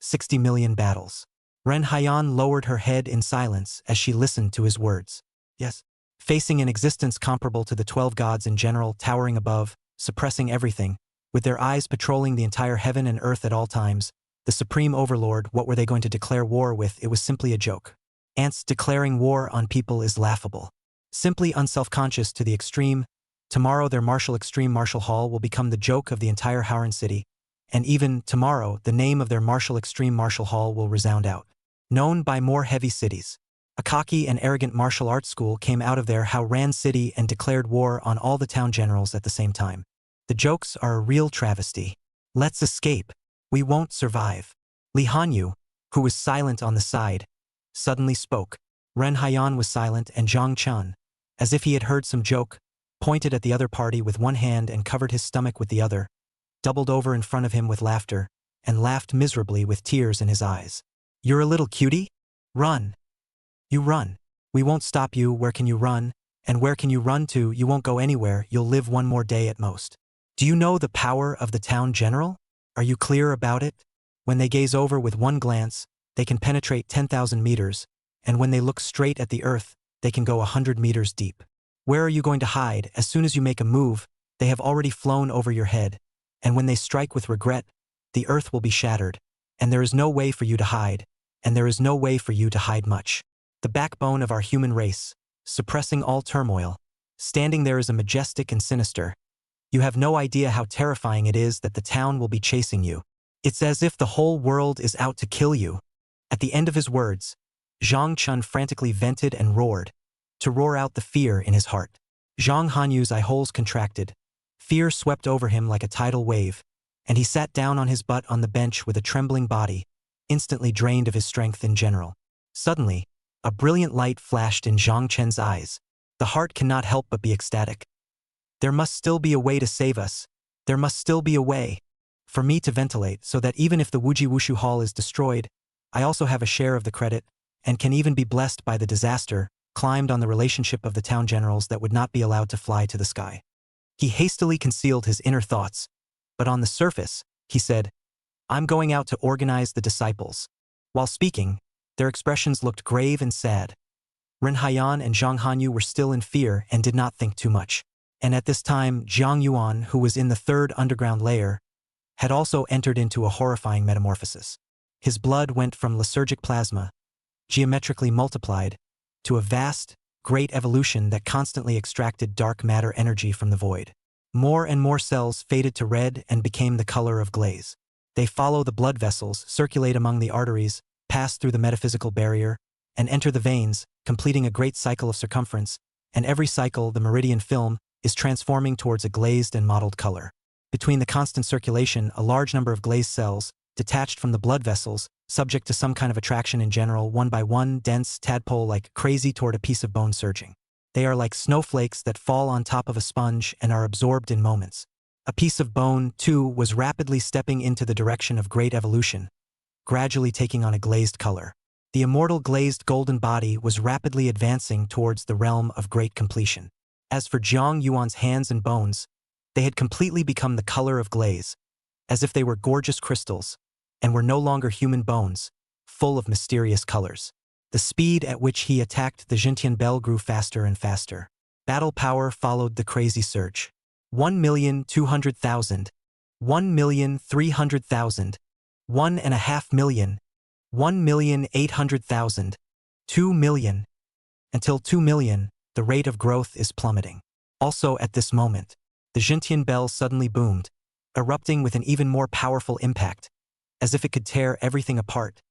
60 million battles. Ren Haiyan lowered her head in silence as she listened to his words. Yes. Facing an existence comparable to the 12 gods in general, towering above, suppressing everything, with their eyes patrolling the entire heaven and earth at all times, the supreme overlord, what were they going to declare war with? It was simply a joke. Ants declaring war on people is laughable. Simply unselfconscious to the extreme. Tomorrow their extreme martial hall will become the joke of the entire Howran city. And even tomorrow, the name of their extreme martial hall will resound out. Known by more heavy cities. A cocky and arrogant martial arts school came out of their Howran city and declared war on all the town generals at the same time. The jokes are a real travesty. Let's escape. We won't survive. Li Hanyu, who was silent on the side, suddenly spoke. Ren Haiyan was silent and Zhang Chun, as if he had heard some joke, pointed at the other party with one hand and covered his stomach with the other, doubled over in front of him with laughter, and laughed miserably with tears in his eyes. You're a little cutie? Run. You run. We won't stop you. Where can you run? And where can you run to? You won't go anywhere. You'll live one more day at most. Do you know the power of the town general? Are you clear about it? When they gaze over with one glance, they can penetrate 10,000 meters, and when they look straight at the earth, they can go 100 meters deep. Where are you going to hide? As soon as you make a move, they have already flown over your head, and when they strike with regret, the earth will be shattered, and there is no way for you to hide, and there is no way for you to hide much. The backbone of our human race, suppressing all turmoil, standing there is a majestic and sinister. You have no idea how terrifying it is that the town will be chasing you. It's as if the whole world is out to kill you. At the end of his words, Zhang Chun frantically vented and roared, to roar out the fear in his heart. Zhang Hanyu's eye holes contracted. Fear swept over him like a tidal wave, and he sat down on his butt on the bench with a trembling body, instantly drained of his strength in general. Suddenly, a brilliant light flashed in Zhang Chen's eyes. The heart cannot help but be ecstatic. There must still be a way to save us. There must still be a way for me to ventilate so that even if the Wuji Wushu Hall is destroyed, I also have a share of the credit and can even be blessed by the disaster, climbed on the relationship of the town generals that would not be allowed to fly to the sky. He hastily concealed his inner thoughts, but on the surface, he said, I'm going out to organize the disciples. While speaking, their expressions looked grave and sad. Ren Haiyan and Zhang Hanyu were still in fear and did not think too much. And at this time, Jiang Yuan, who was in the third underground layer, had also entered into a horrifying metamorphosis. His blood went from lysergic plasma, geometrically multiplied, to a vast, great evolution that constantly extracted dark matter energy from the void. More and more cells faded to red and became the color of glaze. They follow the blood vessels, circulate among the arteries, pass through the metaphysical barrier, and enter the veins, completing a great cycle of circumference, and every cycle the meridian film is transforming towards a glazed and mottled color. Between the constant circulation, a large number of glazed cells, detached from the blood vessels, subject to some kind of attraction in general, one by one, dense, tadpole-like, crazy toward a piece of bone surging. They are like snowflakes that fall on top of a sponge and are absorbed in moments. A piece of bone, too, was rapidly stepping into the direction of great evolution, gradually taking on a glazed color. The immortal glazed golden body was rapidly advancing towards the realm of great completion. As for Jiang Yuan's hands and bones, they had completely become the color of glaze, as if they were gorgeous crystals, and were no longer human bones, full of mysterious colors. The speed at which he attacked the Jintian Bell grew faster and faster. Battle power followed the crazy surge. 1,200,000, 1,300,000, 1.5 million, 1,800,000, 2 million. Until 2 million, the rate of growth is plummeting. Also at this moment, the Jintian Bell suddenly boomed, erupting with an even more powerful impact, as if it could tear everything apart,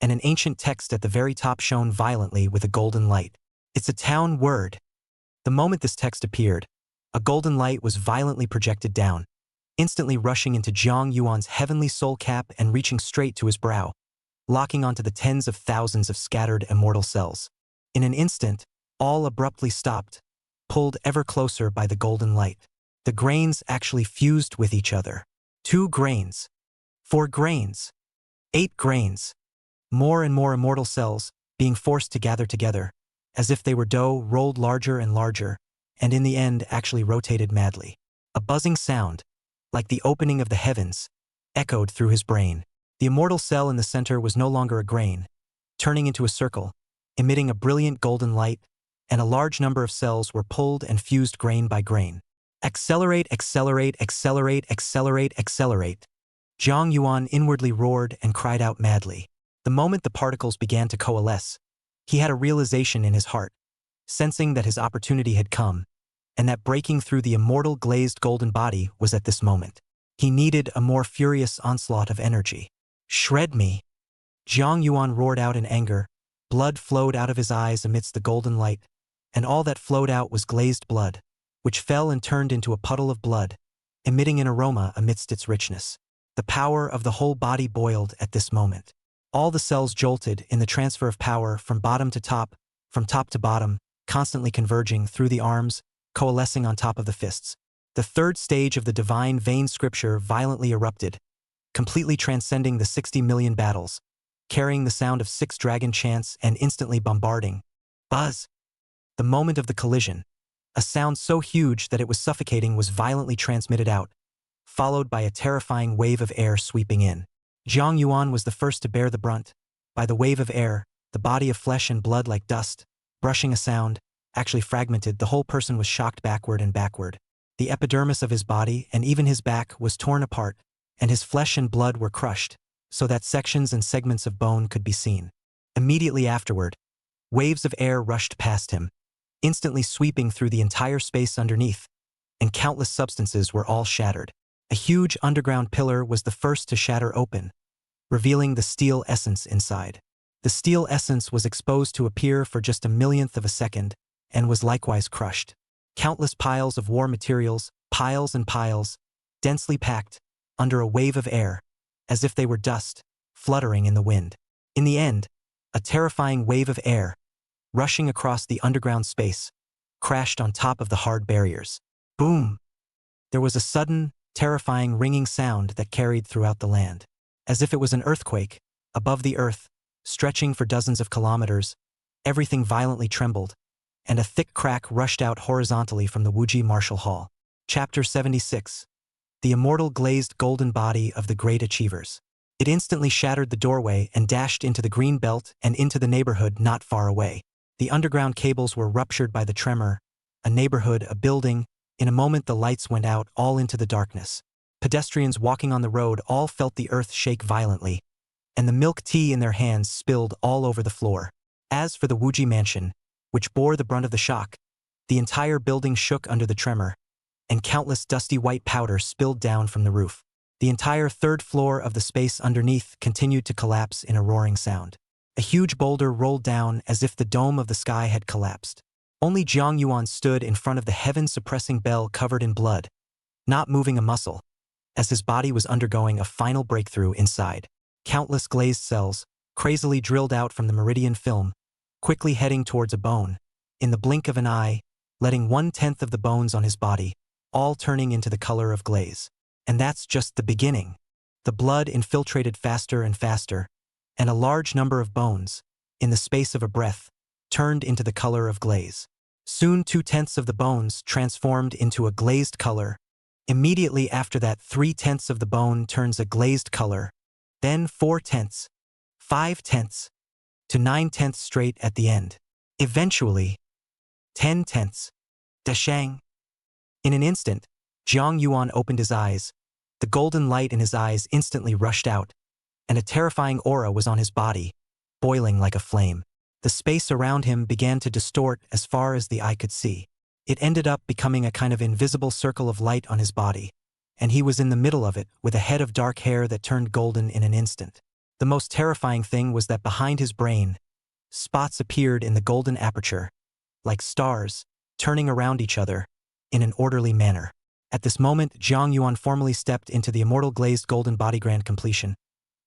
and an ancient text at the very top shone violently with a golden light. It's a town word. The moment this text appeared, a golden light was violently projected down, instantly rushing into Jiang Yuan's heavenly soul cap and reaching straight to his brow, locking onto the tens of thousands of scattered immortal cells. In an instant, all abruptly stopped, pulled ever closer by the golden light. The grains actually fused with each other. 2 grains, 4 grains, 8 grains. More and more immortal cells, being forced to gather together, as if they were dough, rolled larger and larger, and in the end actually rotated madly. A buzzing sound, like the opening of the heavens, echoed through his brain. The immortal cell in the center was no longer a grain, turning into a circle, emitting a brilliant golden light, and a large number of cells were pulled and fused grain by grain. Accelerate, accelerate, accelerate, accelerate, accelerate. Jiang Yuan inwardly roared and cried out madly. The moment the particles began to coalesce, he had a realization in his heart, sensing that his opportunity had come, and that breaking through the immortal glazed golden body was at this moment. He needed a more furious onslaught of energy. Shred me! Jiang Yuan roared out in anger. Blood flowed out of his eyes amidst the golden light, and all that flowed out was glazed blood, which fell and turned into a puddle of blood, emitting an aroma amidst its richness. The power of the whole body boiled at this moment. All the cells jolted in the transfer of power from bottom to top, from top to bottom, constantly converging through the arms, coalescing on top of the fists. The third stage of the divine vein scripture violently erupted, completely transcending the 60 million battles, carrying the sound of 6 dragon chants and instantly bombarding. Buzz! The moment of the collision, a sound so huge that it was suffocating was violently transmitted out, followed by a terrifying wave of air sweeping in. Jiang Yuan was the first to bear the brunt. By the wave of air, the body of flesh and blood like dust, brushing a sound, actually fragmented. The whole person was shocked backward and backward. The epidermis of his body and even his back was torn apart, and his flesh and blood were crushed, so that sections and segments of bone could be seen. Immediately afterward, waves of air rushed past him, instantly sweeping through the entire space underneath, and countless substances were all shattered. A huge underground pillar was the first to shatter open, revealing the steel essence inside. The steel essence was exposed to appear for just a millionth of a second, and was likewise crushed. Countless piles of war materials, piles and piles, densely packed, under a wave of air, as if they were dust, fluttering in the wind. In the end, a terrifying wave of air, rushing across the underground space, crashed on top of the hard barriers. Boom! There was a sudden, terrifying ringing sound that carried throughout the land. As if it was an earthquake, above the earth, stretching for dozens of kilometers, everything violently trembled, and a thick crack rushed out horizontally from the Wuji Martial Hall. Chapter 76. The Immortal Glazed Golden Body of the Great Achievers. It instantly shattered the doorway and dashed into the green belt and into the neighborhood not far away. The underground cables were ruptured by the tremor, a neighborhood, a building. In a moment the lights went out, all into the darkness. Pedestrians walking on the road all felt the earth shake violently, and the milk tea in their hands spilled all over the floor. As for the Wuji mansion, which bore the brunt of the shock, the entire building shook under the tremor, and countless dusty white powder spilled down from the roof. The entire third floor of the space underneath continued to collapse in a roaring sound. A huge boulder rolled down as if the dome of the sky had collapsed. Only Jiang Yuan stood in front of the heaven-suppressing bell covered in blood, not moving a muscle, as his body was undergoing a final breakthrough inside. Countless glazed cells, crazily drilled out from the meridian film, quickly heading towards a bone, in the blink of an eye, letting 1/10 of the bones on his body, all turning into the color of glaze. And that's just the beginning. The blood infiltrated faster and faster, and a large number of bones, in the space of a breath, turned into the color of glaze. Soon 2/10 of the bones transformed into a glazed color. Immediately after that, 3/10 of the bone turns a glazed color, then 4/10, 5/10, to 9/10 straight at the end. Eventually, 10/10. Dashang. In an instant, Jiang Yuan opened his eyes. The golden light in his eyes instantly rushed out, and a terrifying aura was on his body, boiling like a flame. The space around him began to distort as far as the eye could see. It ended up becoming a kind of invisible circle of light on his body, and he was in the middle of it with a head of dark hair that turned golden in an instant. The most terrifying thing was that behind his brain, spots appeared in the golden aperture, like stars, turning around each other, in an orderly manner. At this moment, Jiang Yuan formally stepped into the immortal glazed golden body grand completion.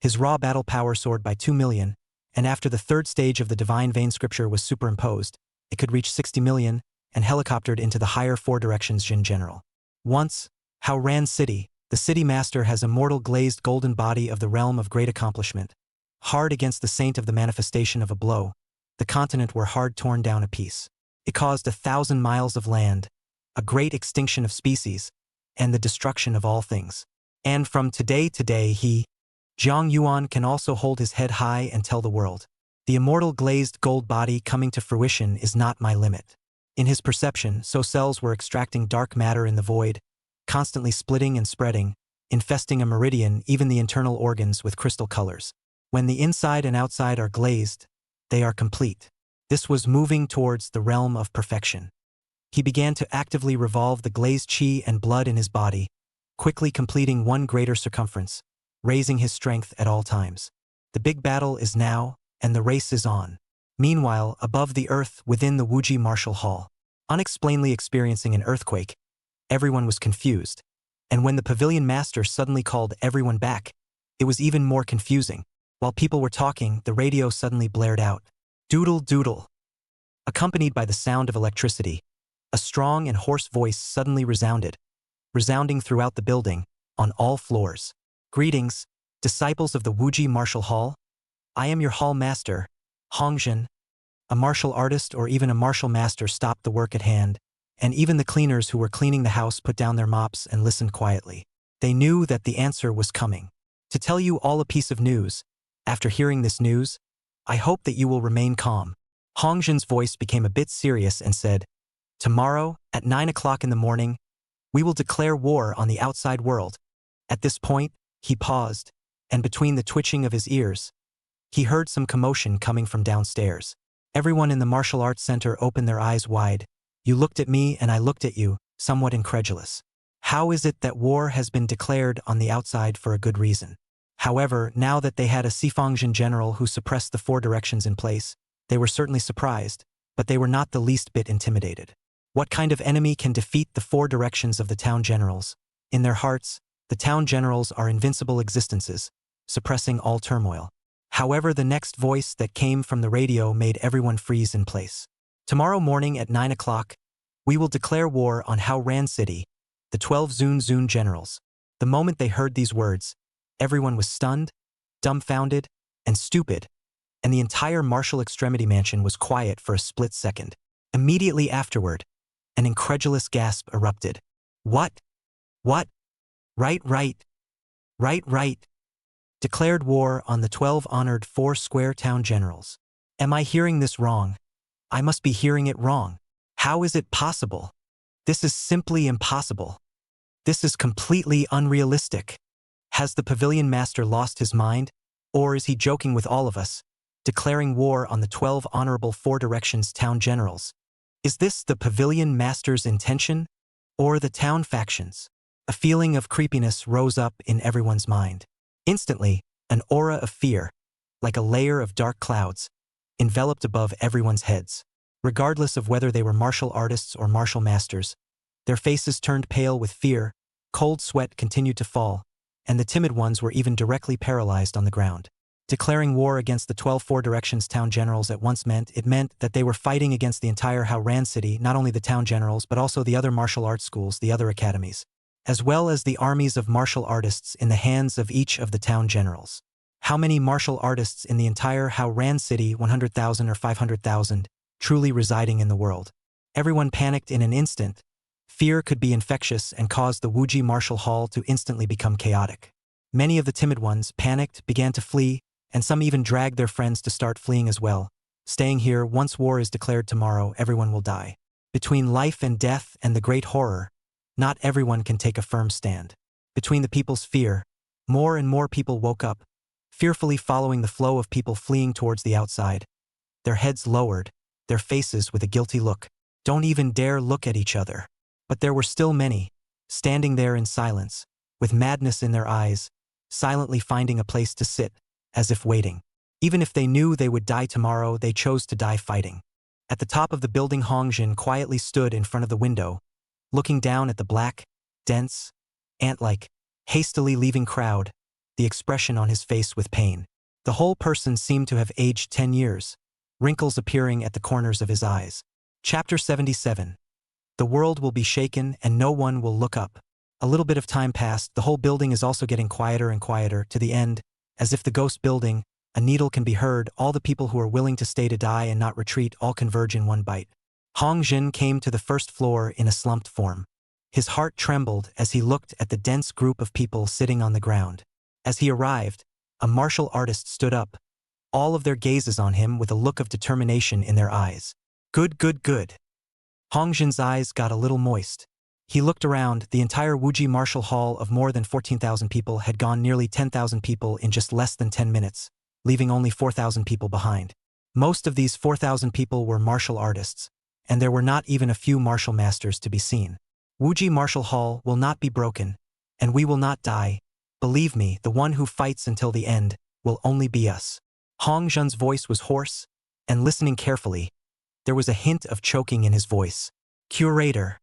His raw battle power soared by 2 million, and after the third stage of the divine vein scripture was superimposed, it could reach 60 million, and helicoptered into the higher 4 directions Jin General. Once, Hao Ran City, the city master has immortal glazed golden body of the realm of great accomplishment. Hard against the saint of the manifestation of a blow, the continent were hard torn down a piece. It caused 1,000 miles of land, a great extinction of species, and the destruction of all things. And from today, he, Jiang Yuan, can also hold his head high and tell the world. The immortal glazed gold body coming to fruition is not my limit. In his perception, so cells were extracting dark matter in the void, constantly splitting and spreading, infesting a meridian, even the internal organs, with crystal colors. When the inside and outside are glazed, they are complete. This was moving towards the realm of perfection. He began to actively revolve the glazed chi and blood in his body, quickly completing one greater circumference, raising his strength at all times. The big battle is now, and the race is on. Meanwhile, above the earth within the Wuji Martial Hall, unexplainedly experiencing an earthquake, everyone was confused, and when the pavilion master suddenly called everyone back, it was even more confusing. While people were talking, the radio suddenly blared out, "Doodle doodle." Accompanied by the sound of electricity, a strong and hoarse voice suddenly resounding throughout the building, on all floors. "Greetings, disciples of the Wuji Martial Hall. I am your hall master, Hongjin." A martial artist or even a martial master stopped the work at hand, and even the cleaners who were cleaning the house put down their mops and listened quietly. They knew that the answer was coming. "To tell you all a piece of news. After hearing this news, I hope that you will remain calm." Hongjin's voice became a bit serious and said, "Tomorrow, at 9 o'clock in the morning, we will declare war on the outside world." At this point, he paused, and between the twitching of his ears, he heard some commotion coming from downstairs. Everyone in the martial arts center opened their eyes wide. You looked at me and I looked at you, somewhat incredulous. How is it that war has been declared on the outside for a good reason? However, now that they had a Sifangzhen general who suppressed the 4 directions in place, they were certainly surprised, but they were not the least bit intimidated. What kind of enemy can defeat the 4 directions of the town generals? In their hearts, the town generals are invincible existences, suppressing all turmoil. However, the next voice that came from the radio made everyone freeze in place. "Tomorrow morning at 9 o'clock, we will declare war on Hao Ran City, the 12 Zun generals." The moment they heard these words, everyone was stunned, dumbfounded, and stupid, and the entire martial extremity mansion was quiet for a split second. Immediately afterward, an incredulous gasp erupted. What? What? Right. Declared war on the 12 honored 4 square town generals. Am I hearing this wrong? I must be hearing it wrong. How is it possible? This is simply impossible. This is completely unrealistic. Has the pavilion master lost his mind? Or is he joking with all of us, declaring war on the 12 honorable 4 directions town generals? Is this the pavilion master's intention? or the town factions. A feeling of creepiness rose up in everyone's mind. Instantly, an aura of fear, like a layer of dark clouds, enveloped above everyone's heads. Regardless of whether they were martial artists or martial masters, their faces turned pale with fear, cold sweat continued to fall, and the timid ones were even directly paralyzed on the ground. Declaring war against the 12 Four Directions town generals at once meant that they were fighting against the entire Howran city, not only the town generals but also the other martial arts schools, the other academies, as well as the armies of martial artists in the hands of each of the town generals. How many martial artists in the entire Howran city, 100,000 or 500,000, truly residing in the world? Everyone panicked in an instant. Fear could be infectious and caused the Wuji Martial Hall to instantly become chaotic. Many of the timid ones, panicked, began to flee, and some even dragged their friends to start fleeing as well. Staying here, once war is declared tomorrow, everyone will die. Between life and death and the great horror, not everyone can take a firm stand. Between the people's fear, more and more people woke up, fearfully following the flow of people fleeing towards the outside. Their heads lowered, their faces with a guilty look. Don't even dare look at each other. But there were still many, standing there in silence, with madness in their eyes, silently finding a place to sit, as if waiting. Even if they knew they would die tomorrow, they chose to die fighting. At the top of the building, Hongjin quietly stood in front of the window, looking down at the black, dense, ant-like, hastily leaving crowd, the expression on his face with pain. The whole person seemed to have aged 10 years, wrinkles appearing at the corners of his eyes. Chapter 77. The world will be shaken and no one will look up. A little bit of time passed, the whole building is also getting quieter and quieter, to the end, as if the ghost building, a needle can be heard, all the people who are willing to stay to die and not retreat all converge in one bite. Hongjin came to the first floor in a slumped form. His heart trembled as he looked at the dense group of people sitting on the ground. As he arrived, a martial artist stood up, all of their gazes on him with a look of determination in their eyes. Good, good, good. Hongjin's eyes got a little moist. He looked around. The entire Wuji Martial Hall of more than 14,000 people had gone nearly 10,000 people in just less than 10 minutes, leaving only 4,000 people behind. Most of these 4,000 people were martial artists, and there were not even a few martial masters to be seen. Wuji Martial Hall will not be broken, and we will not die. Believe me, the one who fights until the end will only be us. Hongjin's voice was hoarse, and listening carefully, there was a hint of choking in his voice. Curator,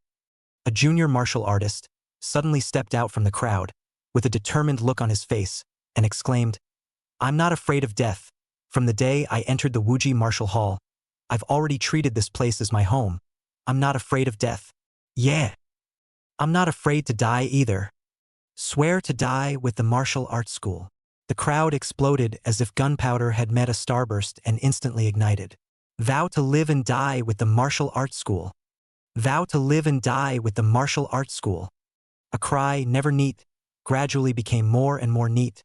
a junior martial artist, suddenly stepped out from the crowd, with a determined look on his face, and exclaimed, I'm not afraid of death. From the day I entered the Wuji Martial Hall, I've already treated this place as my home. I'm not afraid of death. Yeah. I'm not afraid to die either. Swear to die with the martial arts school. The crowd exploded as if gunpowder had met a starburst and instantly ignited. Vow to live and die with the martial arts school. Vow to live and die with the martial arts school. A cry, never neat, gradually became more and more neat,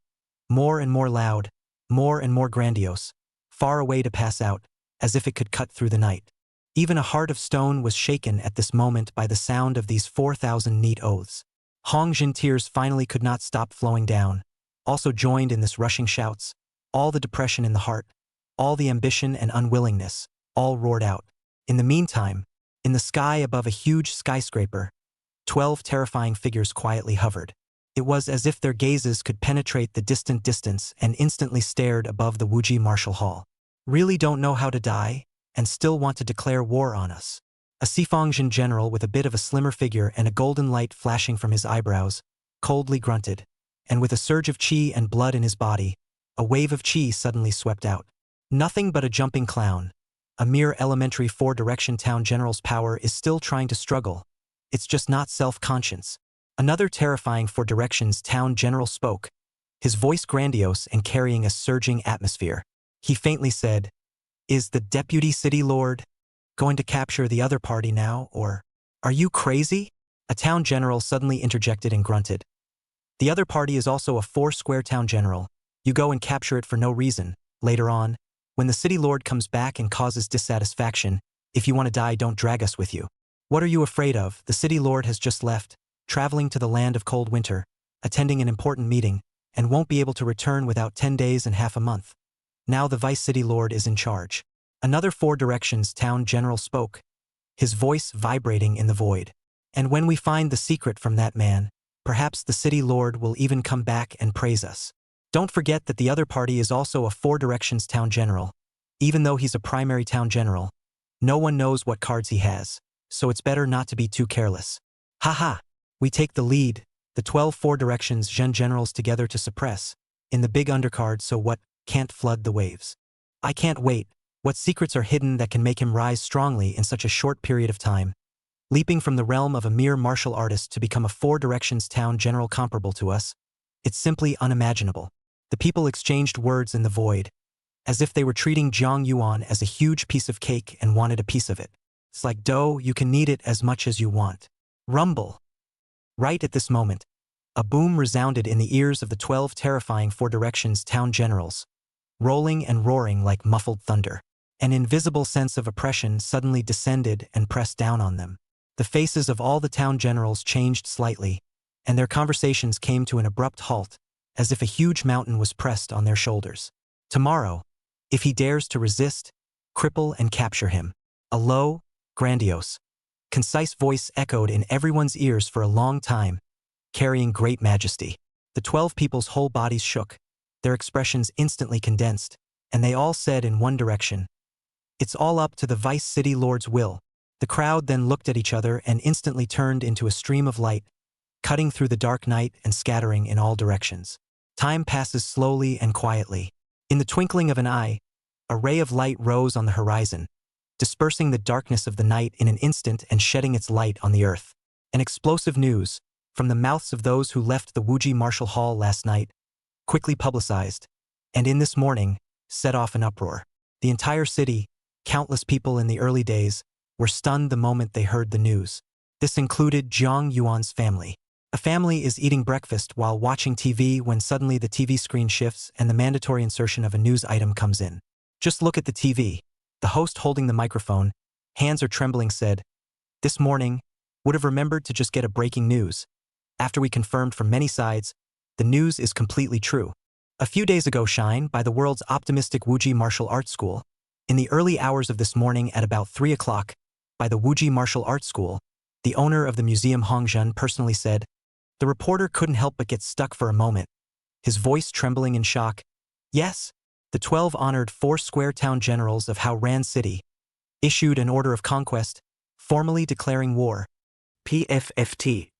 more and more loud, more and more grandiose, far away to pass out, as if it could cut through the night. Even a heart of stone was shaken at this moment by the sound of these 4,000 neat oaths. Hongjin tears finally could not stop flowing down, also joined in this rushing shouts, all the depression in the heart, all the ambition and unwillingness, all roared out. In the meantime, in the sky above a huge skyscraper, 12 terrifying figures quietly hovered. It was as if their gazes could penetrate the distant distance and instantly stared above the Wuji Martial Hall. Really don't know how to die, and still want to declare war on us. A Sifongjin general with a bit of a slimmer figure and a golden light flashing from his eyebrows, coldly grunted, and with a surge of qi and blood in his body, a wave of qi suddenly swept out. Nothing but a jumping clown. A mere elementary four-direction town general's power is still trying to struggle. It's just not self-conscious. Another terrifying four-directions town general spoke, his voice grandiose and carrying a surging atmosphere. He faintly said, Is the deputy city lord going to capture the other party now, or are you crazy? A town general suddenly interjected and grunted. The other party is also a four-square town general. You go and capture it for no reason. Later on, when the city lord comes back and causes dissatisfaction, if you want to die, don't drag us with you. What are you afraid of? The city lord has just left, traveling to the land of cold winter, attending an important meeting, and won't be able to return without 10 days and half a month. Now the vice city lord is in charge. Another four-directions town general spoke, his voice vibrating in the void. And when we find the secret from that man, perhaps the city lord will even come back and praise us. Don't forget that the other party is also a Four Directions town general. Even though he's a primary town general, no one knows what cards he has, so it's better not to be too careless. Haha! We take the lead, the 12 Four Directions generals together to suppress, in the big undercard so what can't flood the waves. I can't wait. What secrets are hidden that can make him rise strongly in such a short period of time? Leaping from the realm of a mere martial artist to become a Four Directions town general comparable to us? It's simply unimaginable. The people exchanged words in the void, as if they were treating Jiang Yuan as a huge piece of cake and wanted a piece of it. It's like dough, you can knead it as much as you want. Rumble. Right at this moment, a boom resounded in the ears of the 12 terrifying Four Directions town generals, rolling and roaring like muffled thunder. An invisible sense of oppression suddenly descended and pressed down on them. The faces of all the town generals changed slightly, and their conversations came to an abrupt halt, as if a huge mountain was pressed on their shoulders. Tomorrow, if he dares to resist, cripple and capture him. A low, grandiose, concise voice echoed in everyone's ears for a long time, carrying great majesty. The 12 people's whole bodies shook, their expressions instantly condensed, and they all said in one direction, "It's all up to the Vice City Lord's will." The crowd then looked at each other and instantly turned into a stream of light, cutting through the dark night and scattering in all directions. Time passes slowly and quietly. In the twinkling of an eye, a ray of light rose on the horizon, dispersing the darkness of the night in an instant and shedding its light on the earth. An explosive news, from the mouths of those who left the Wuji Martial Hall last night, quickly publicized, and in this morning, set off an uproar. The entire city, countless people in the early days, were stunned the moment they heard the news. This included Jiang Yuan's family. A family is eating breakfast while watching TV when suddenly the TV screen shifts and the mandatory insertion of a news item comes in. Just look at the TV. The host holding the microphone, hands are trembling, said, "This morning, would have remembered to just get a breaking news. After we confirmed from many sides, the news is completely true. A few days ago shine by the world's optimistic Wuji Martial Arts School. In the early hours of this morning at about 3 o'clock, by the Wuji Martial Arts School, the owner of the museum Hongzhen personally said." The reporter couldn't help but get stuck for a moment, his voice trembling in shock. Yes, the 12 honored four-square town generals of Haoran City issued an order of conquest, formally declaring war. PFFT.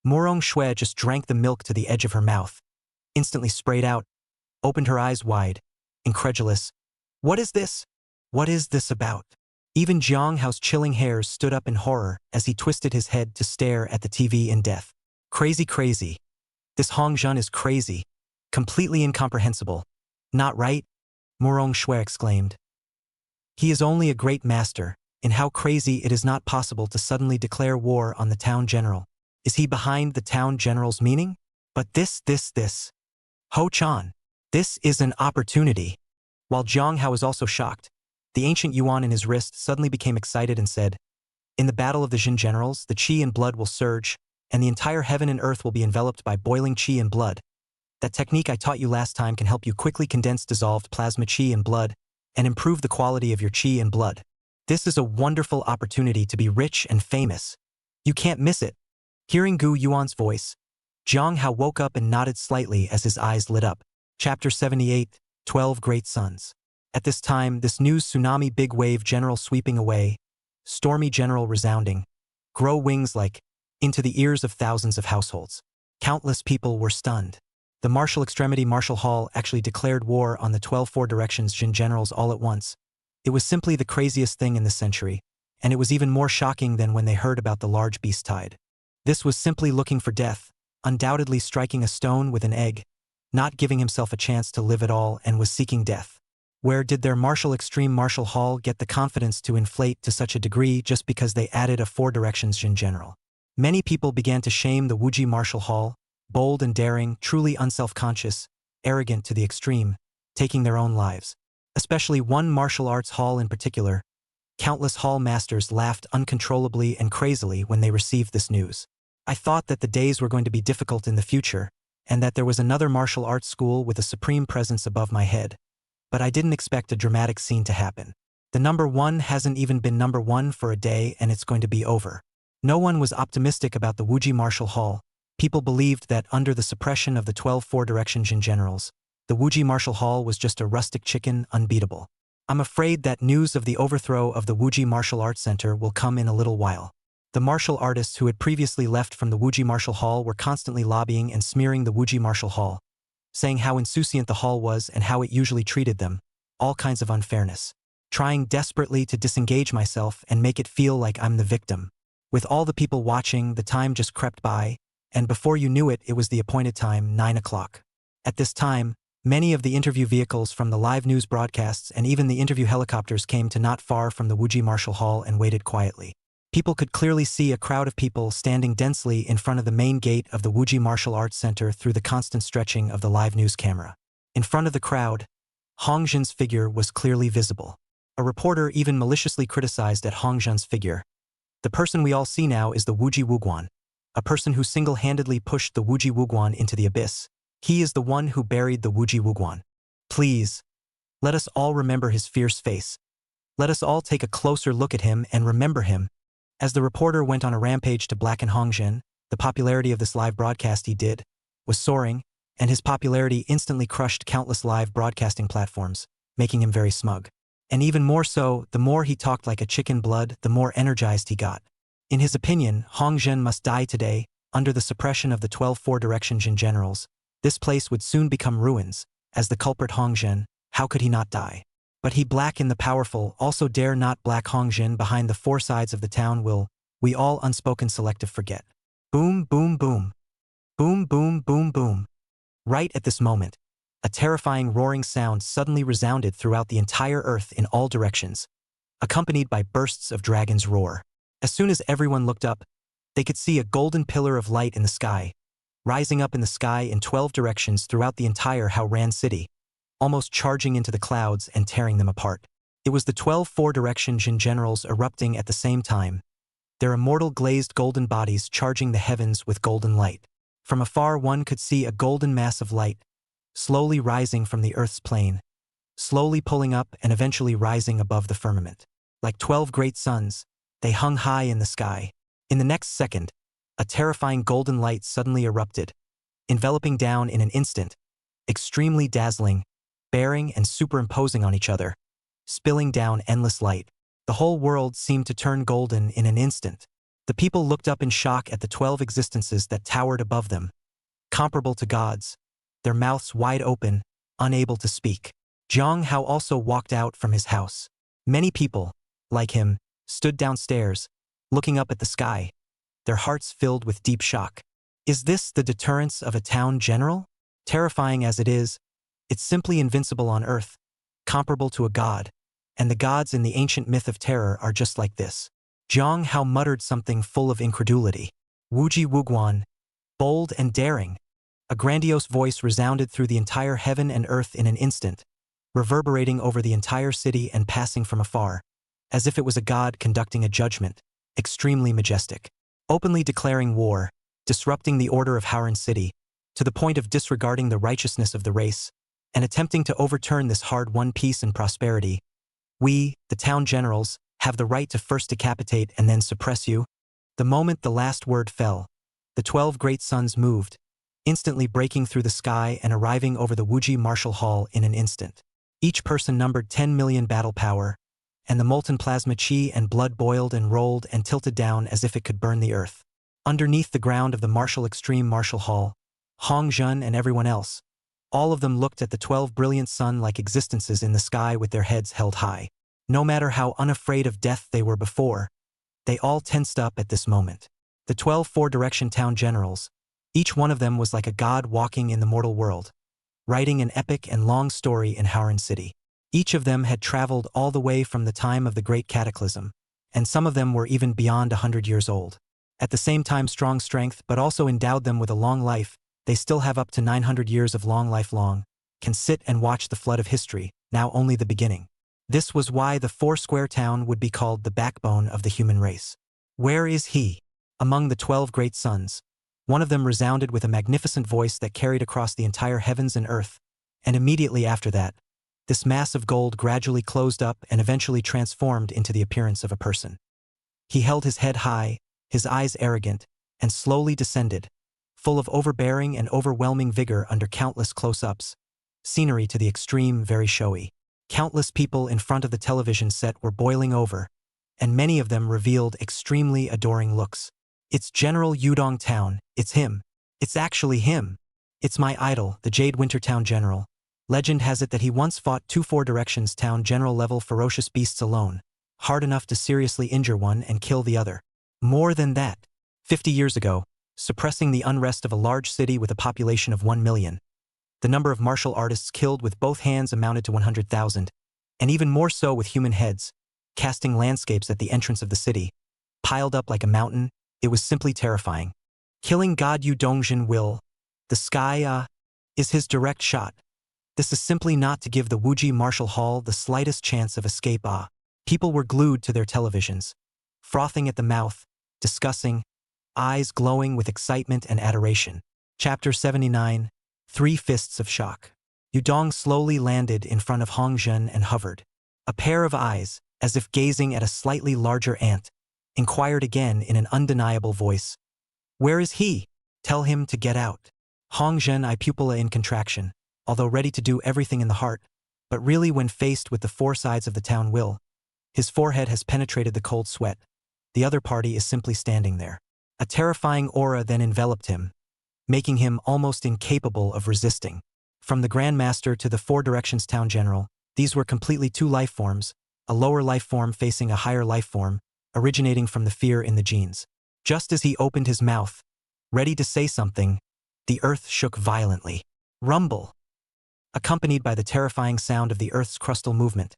Morong Shui just drank the milk to the edge of her mouth, instantly sprayed out, opened her eyes wide, incredulous. What is this? What is this about? Even Jiang Hao's chilling hairs stood up in horror as he twisted his head to stare at the TV in death. Crazy, crazy. This Hongzhen is crazy. Completely incomprehensible. Not right? Morong Shui exclaimed. He is only a great master, in how crazy it is not possible to suddenly declare war on the town general. Is he behind the town general's meaning? But this. Ho Chan. This is an opportunity. While Jiang Hao was also shocked, the ancient yuan in his wrist suddenly became excited and said, "In the battle of the Jin generals, the qi and blood will surge, and the entire heaven and earth will be enveloped by boiling qi and blood. That technique I taught you last time can help you quickly condense dissolved plasma qi and blood, and improve the quality of your qi and blood. This is a wonderful opportunity to be rich and famous. You can't miss it." Hearing Gu Yuan's voice, Jiang Hao woke up and nodded slightly as his eyes lit up. Chapter 78, 12 Great Sons. At this time, this news tsunami big wave general sweeping away, stormy general resounding, grow wings like, into the ears of thousands of households. Countless people were stunned. The Martial Extremity Martial Hall actually declared war on the 12 Four Directions Jin generals all at once. It was simply the craziest thing in this century, and it was even more shocking than when they heard about the large beast tide. This was simply looking for death, undoubtedly striking a stone with an egg, not giving himself a chance to live at all, and was seeking death. Where did their Martial Extreme Martial Hall get the confidence to inflate to such a degree just because they added a Four Directions Jin general? Many people began to shame the Wuji Martial Hall, bold and daring, truly unself-conscious, arrogant to the extreme, taking their own lives. Especially one martial arts hall in particular. Countless hall masters laughed uncontrollably and crazily when they received this news. I thought that the days were going to be difficult in the future, and that there was another martial arts school with a supreme presence above my head. But I didn't expect a dramatic scene to happen. The number one hasn't even been number one for a day, and it's going to be over. No one was optimistic about the Wuji Martial Hall. People believed that under the suppression of the 12 Four-Direction Jin generals, the Wuji Martial Hall was just a rustic chicken, unbeatable. I'm afraid that news of the overthrow of the Wuji Martial Arts Center will come in a little while. The martial artists who had previously left from the Wuji Martial Hall were constantly lobbying and smearing the Wuji Martial Hall, saying how insouciant the hall was and how it usually treated them, all kinds of unfairness. Trying desperately to disengage myself and make it feel like I'm the victim. With all the people watching, the time just crept by, and before you knew it, it was the appointed time, 9 o'clock. At this time, many of the interview vehicles from the live news broadcasts and even the interview helicopters came to not far from the Wuji Martial Hall and waited quietly. People could clearly see a crowd of people standing densely in front of the main gate of the Wuji Martial Arts Center through the constant stretching of the live news camera. In front of the crowd, Hong Jun's figure was clearly visible. A reporter even maliciously criticized at Hong Jun's figure. The person we all see now is the Wuji Wuguan, a person who single-handedly pushed the Wuji Wuguan into the abyss. He is the one who buried the Wuji Wuguan. Please, let us all remember his fierce face. Let us all take a closer look at him and remember him. As the reporter went on a rampage to blacken Hong Jun, the popularity of this live broadcast he did was soaring, and his popularity instantly crushed countless live broadcasting platforms, making him very smug. And even more so, the more he talked like a chicken blood, the more energized he got. In his opinion, Hong Jun must die today. Under the suppression of the 12 Four-Direction Jin generals, this place would soon become ruins. As the culprit Hong Jun, how could he not die? But he black and the powerful also dare not black Hong Jun behind the four sides of the town will, we all unspoken selective forget. Boom, boom, boom. Boom, boom, boom, boom. Right at this moment, a terrifying roaring sound suddenly resounded throughout the entire earth in all directions, accompanied by bursts of dragon's roar. As soon as everyone looked up, they could see a golden pillar of light in the sky, rising up in the sky in 12 directions throughout the entire Haoran city, almost charging into the clouds and tearing them apart. It was the 12 Four-Direction Jin generals erupting at the same time, their immortal glazed golden bodies charging the heavens with golden light. From afar one could see a golden mass of light, slowly rising from the earth's plane, slowly pulling up and eventually rising above the firmament. Like 12 great suns, they hung high in the sky. In the next second, a terrifying golden light suddenly erupted, enveloping down in an instant, extremely dazzling, bearing and superimposing on each other, spilling down endless light. The whole world seemed to turn golden in an instant. The people looked up in shock at the 12 existences that towered above them, comparable to gods, their mouths wide open, unable to speak. Jiang Hao also walked out from his house. Many people, like him, stood downstairs, looking up at the sky, their hearts filled with deep shock. Is this the deterrence of a town general? Terrifying as it is, it's simply invincible on earth, comparable to a god, and the gods in the ancient myth of terror are just like this. Jiang Hao muttered something full of incredulity. Wuji Wuguan, bold and daring. A grandiose voice resounded through the entire heaven and earth in an instant, reverberating over the entire city and passing from afar, as if it was a god conducting a judgment, extremely majestic. Openly declaring war, disrupting the order of Haoran City, to the point of disregarding the righteousness of the race, and attempting to overturn this hard-won peace and prosperity. We, the town generals, have the right to first decapitate and then suppress you. The moment the last word fell, the 12 great suns moved, instantly breaking through the sky and arriving over the Wuji Martial Hall in an instant. Each person numbered 10 million battle power, and the molten plasma chi and blood boiled and rolled and tilted down as if it could burn the earth. Underneath the ground of the Martial Extreme Martial Hall, Hong Jun and everyone else, all of them looked at the 12 brilliant sun-like existences in the sky with their heads held high. No matter how unafraid of death they were before, they all tensed up at this moment. The 12 Four-Direction town generals, each one of them was like a god walking in the mortal world, writing an epic and long story in Haoran City. Each of them had traveled all the way from the time of the Great Cataclysm, and some of them were even beyond 100 years old. At the same time strong strength but also endowed them with a long life, they still have up to 900 years of long life long, can sit and watch the flood of history, now only the beginning. This was why the four-square town would be called the backbone of the human race. Where is he? Among the 12 great suns, one of them resounded with a magnificent voice that carried across the entire heavens and earth, and immediately after that, this mass of gold gradually closed up and eventually transformed into the appearance of a person. He held his head high, his eyes arrogant, and slowly descended, full of overbearing and overwhelming vigor under countless close-ups. Scenery to the extreme, very showy. Countless people in front of the television set were boiling over, and many of them revealed extremely adoring looks. It's General Yudong Town, it's him. It's actually him. It's my idol, the Jade Winter Town General. Legend has it that he once fought 2 Four Directions Town General-level ferocious beasts alone, hard enough to seriously injure one and kill the other. More than that, 50 years ago, suppressing the unrest of a large city with a population of 1 million. The number of martial artists killed with both hands amounted to 100,000, and even more so with human heads, casting landscapes at the entrance of the city. Piled up like a mountain, it was simply terrifying. Killing God Yu Dongjin will. The sky, is his direct shot. This is simply not to give the Wuji Martial Hall the slightest chance of escape. People were glued to their televisions, frothing at the mouth, discussing, eyes glowing with excitement and adoration. Chapter 79, 3 Fists of Shock. Yudong slowly landed in front of Hongzhen and hovered. A pair of eyes, as if gazing at a slightly larger ant, inquired again in an undeniable voice. Where is he? Tell him to get out. Hongzhen eye pupilla in contraction, although ready to do everything in the heart, but really when faced with the 4 sides of the town will. His forehead has penetrated the cold sweat. The other party is simply standing there. A terrifying aura then enveloped him, making him almost incapable of resisting. From the Grandmaster to the 4 Directions Town General, these were completely 2 life forms, a lower life form facing a higher life form, originating from the fear in the genes. Just as he opened his mouth, ready to say something, the earth shook violently. Rumble! Accompanied by the terrifying sound of the earth's crustal movement,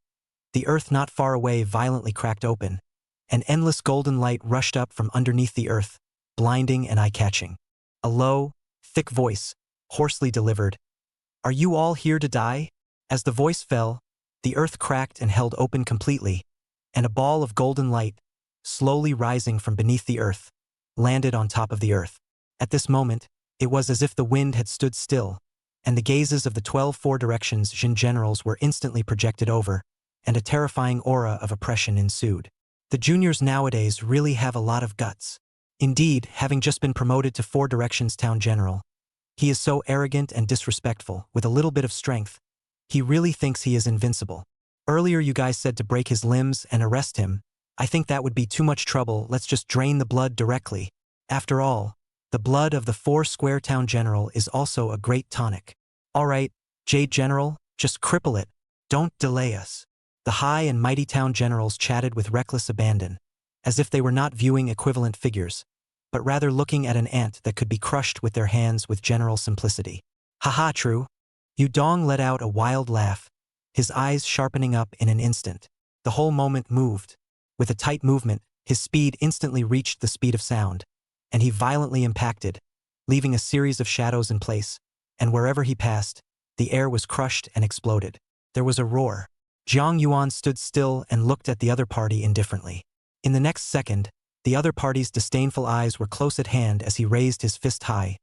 the earth not far away violently cracked open. An endless golden light rushed up from underneath the earth, blinding and eye-catching. A low, thick voice, hoarsely delivered, "Are you all here to die?" As the voice fell, the earth cracked and held open completely, and a ball of golden light, slowly rising from beneath the earth, landed on top of the earth. At this moment, it was as if the wind had stood still, and the gazes of the 12 Four Directions Jin generals were instantly projected over, and a terrifying aura of oppression ensued. The juniors nowadays really have a lot of guts. Indeed, having just been promoted to 4 Directions Town General, he is so arrogant and disrespectful, with a little bit of strength. He really thinks he is invincible. Earlier you guys said to break his limbs and arrest him. I think that would be too much trouble, let's just drain the blood directly. After all, the blood of the 4 Square Town General is also a great tonic. Alright, Jade General, just cripple it. Don't delay us. The high and mighty town generals chatted with reckless abandon, as if they were not viewing equivalent figures, but rather looking at an ant that could be crushed with their hands with general simplicity. Haha, true. Yudong let out a wild laugh, his eyes sharpening up in an instant. The whole moment moved. With a tight movement, his speed instantly reached the speed of sound, and he violently impacted, leaving a series of shadows in place, and wherever he passed, the air was crushed and exploded. There was a roar. Jiang Yuan stood still and looked at the other party indifferently. In the next second, the other party's disdainful eyes were close at hand as he raised his fist high,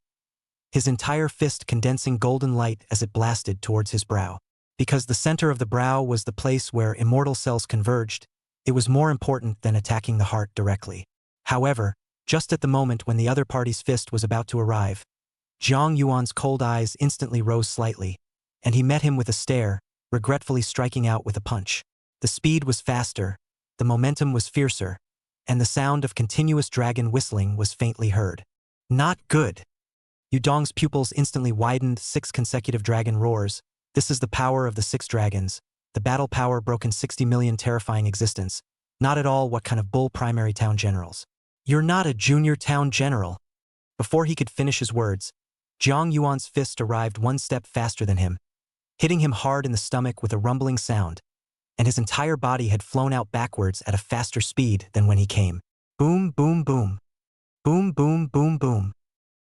his entire fist condensing golden light as it blasted towards his brow. Because the center of the brow was the place where immortal cells converged, it was more important than attacking the heart directly. However, just at the moment when the other party's fist was about to arrive, Jiang Yuan's cold eyes instantly rose slightly, and he met him with a stare, regretfully striking out with a punch. The speed was faster, the momentum was fiercer, and the sound of continuous dragon whistling was faintly heard. Not good. Yudong's pupils instantly widened. 6 consecutive dragon roars. This is the power of the 6 dragons. The battle power broken 60 million terrifying existence. Not at all what kind of bull primary town generals. You're not a junior town general. Before he could finish his words, Jiang Yuan's fist arrived 1 step faster than him, hitting him hard in the stomach with a rumbling sound, and his entire body had flown out backwards at a faster speed than when he came. Boom, boom, boom. Boom, boom, boom, boom.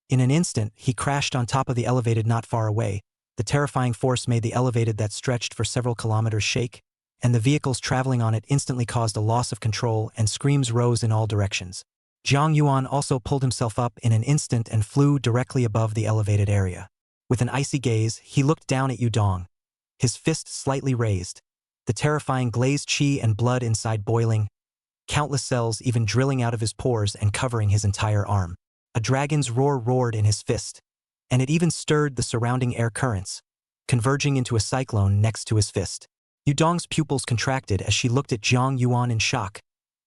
In an instant, he crashed on top of the elevated not far away. The terrifying force made the elevated that stretched for several kilometers shake, and the vehicles traveling on it instantly caused a loss of control and screams rose in all directions. Jiang Yuan also pulled himself up in an instant and flew directly above the elevated area. With an icy gaze, he looked down at Yudong, his fist slightly raised, the terrifying glazed chi and blood inside boiling. countless cells even drilling out of his pores and covering his entire arm. A dragon's roar roared in his fist, and it even stirred the surrounding air currents, converging into a cyclone next to his fist. Yudong's pupils contracted as she looked at Jiang Yuan in shock,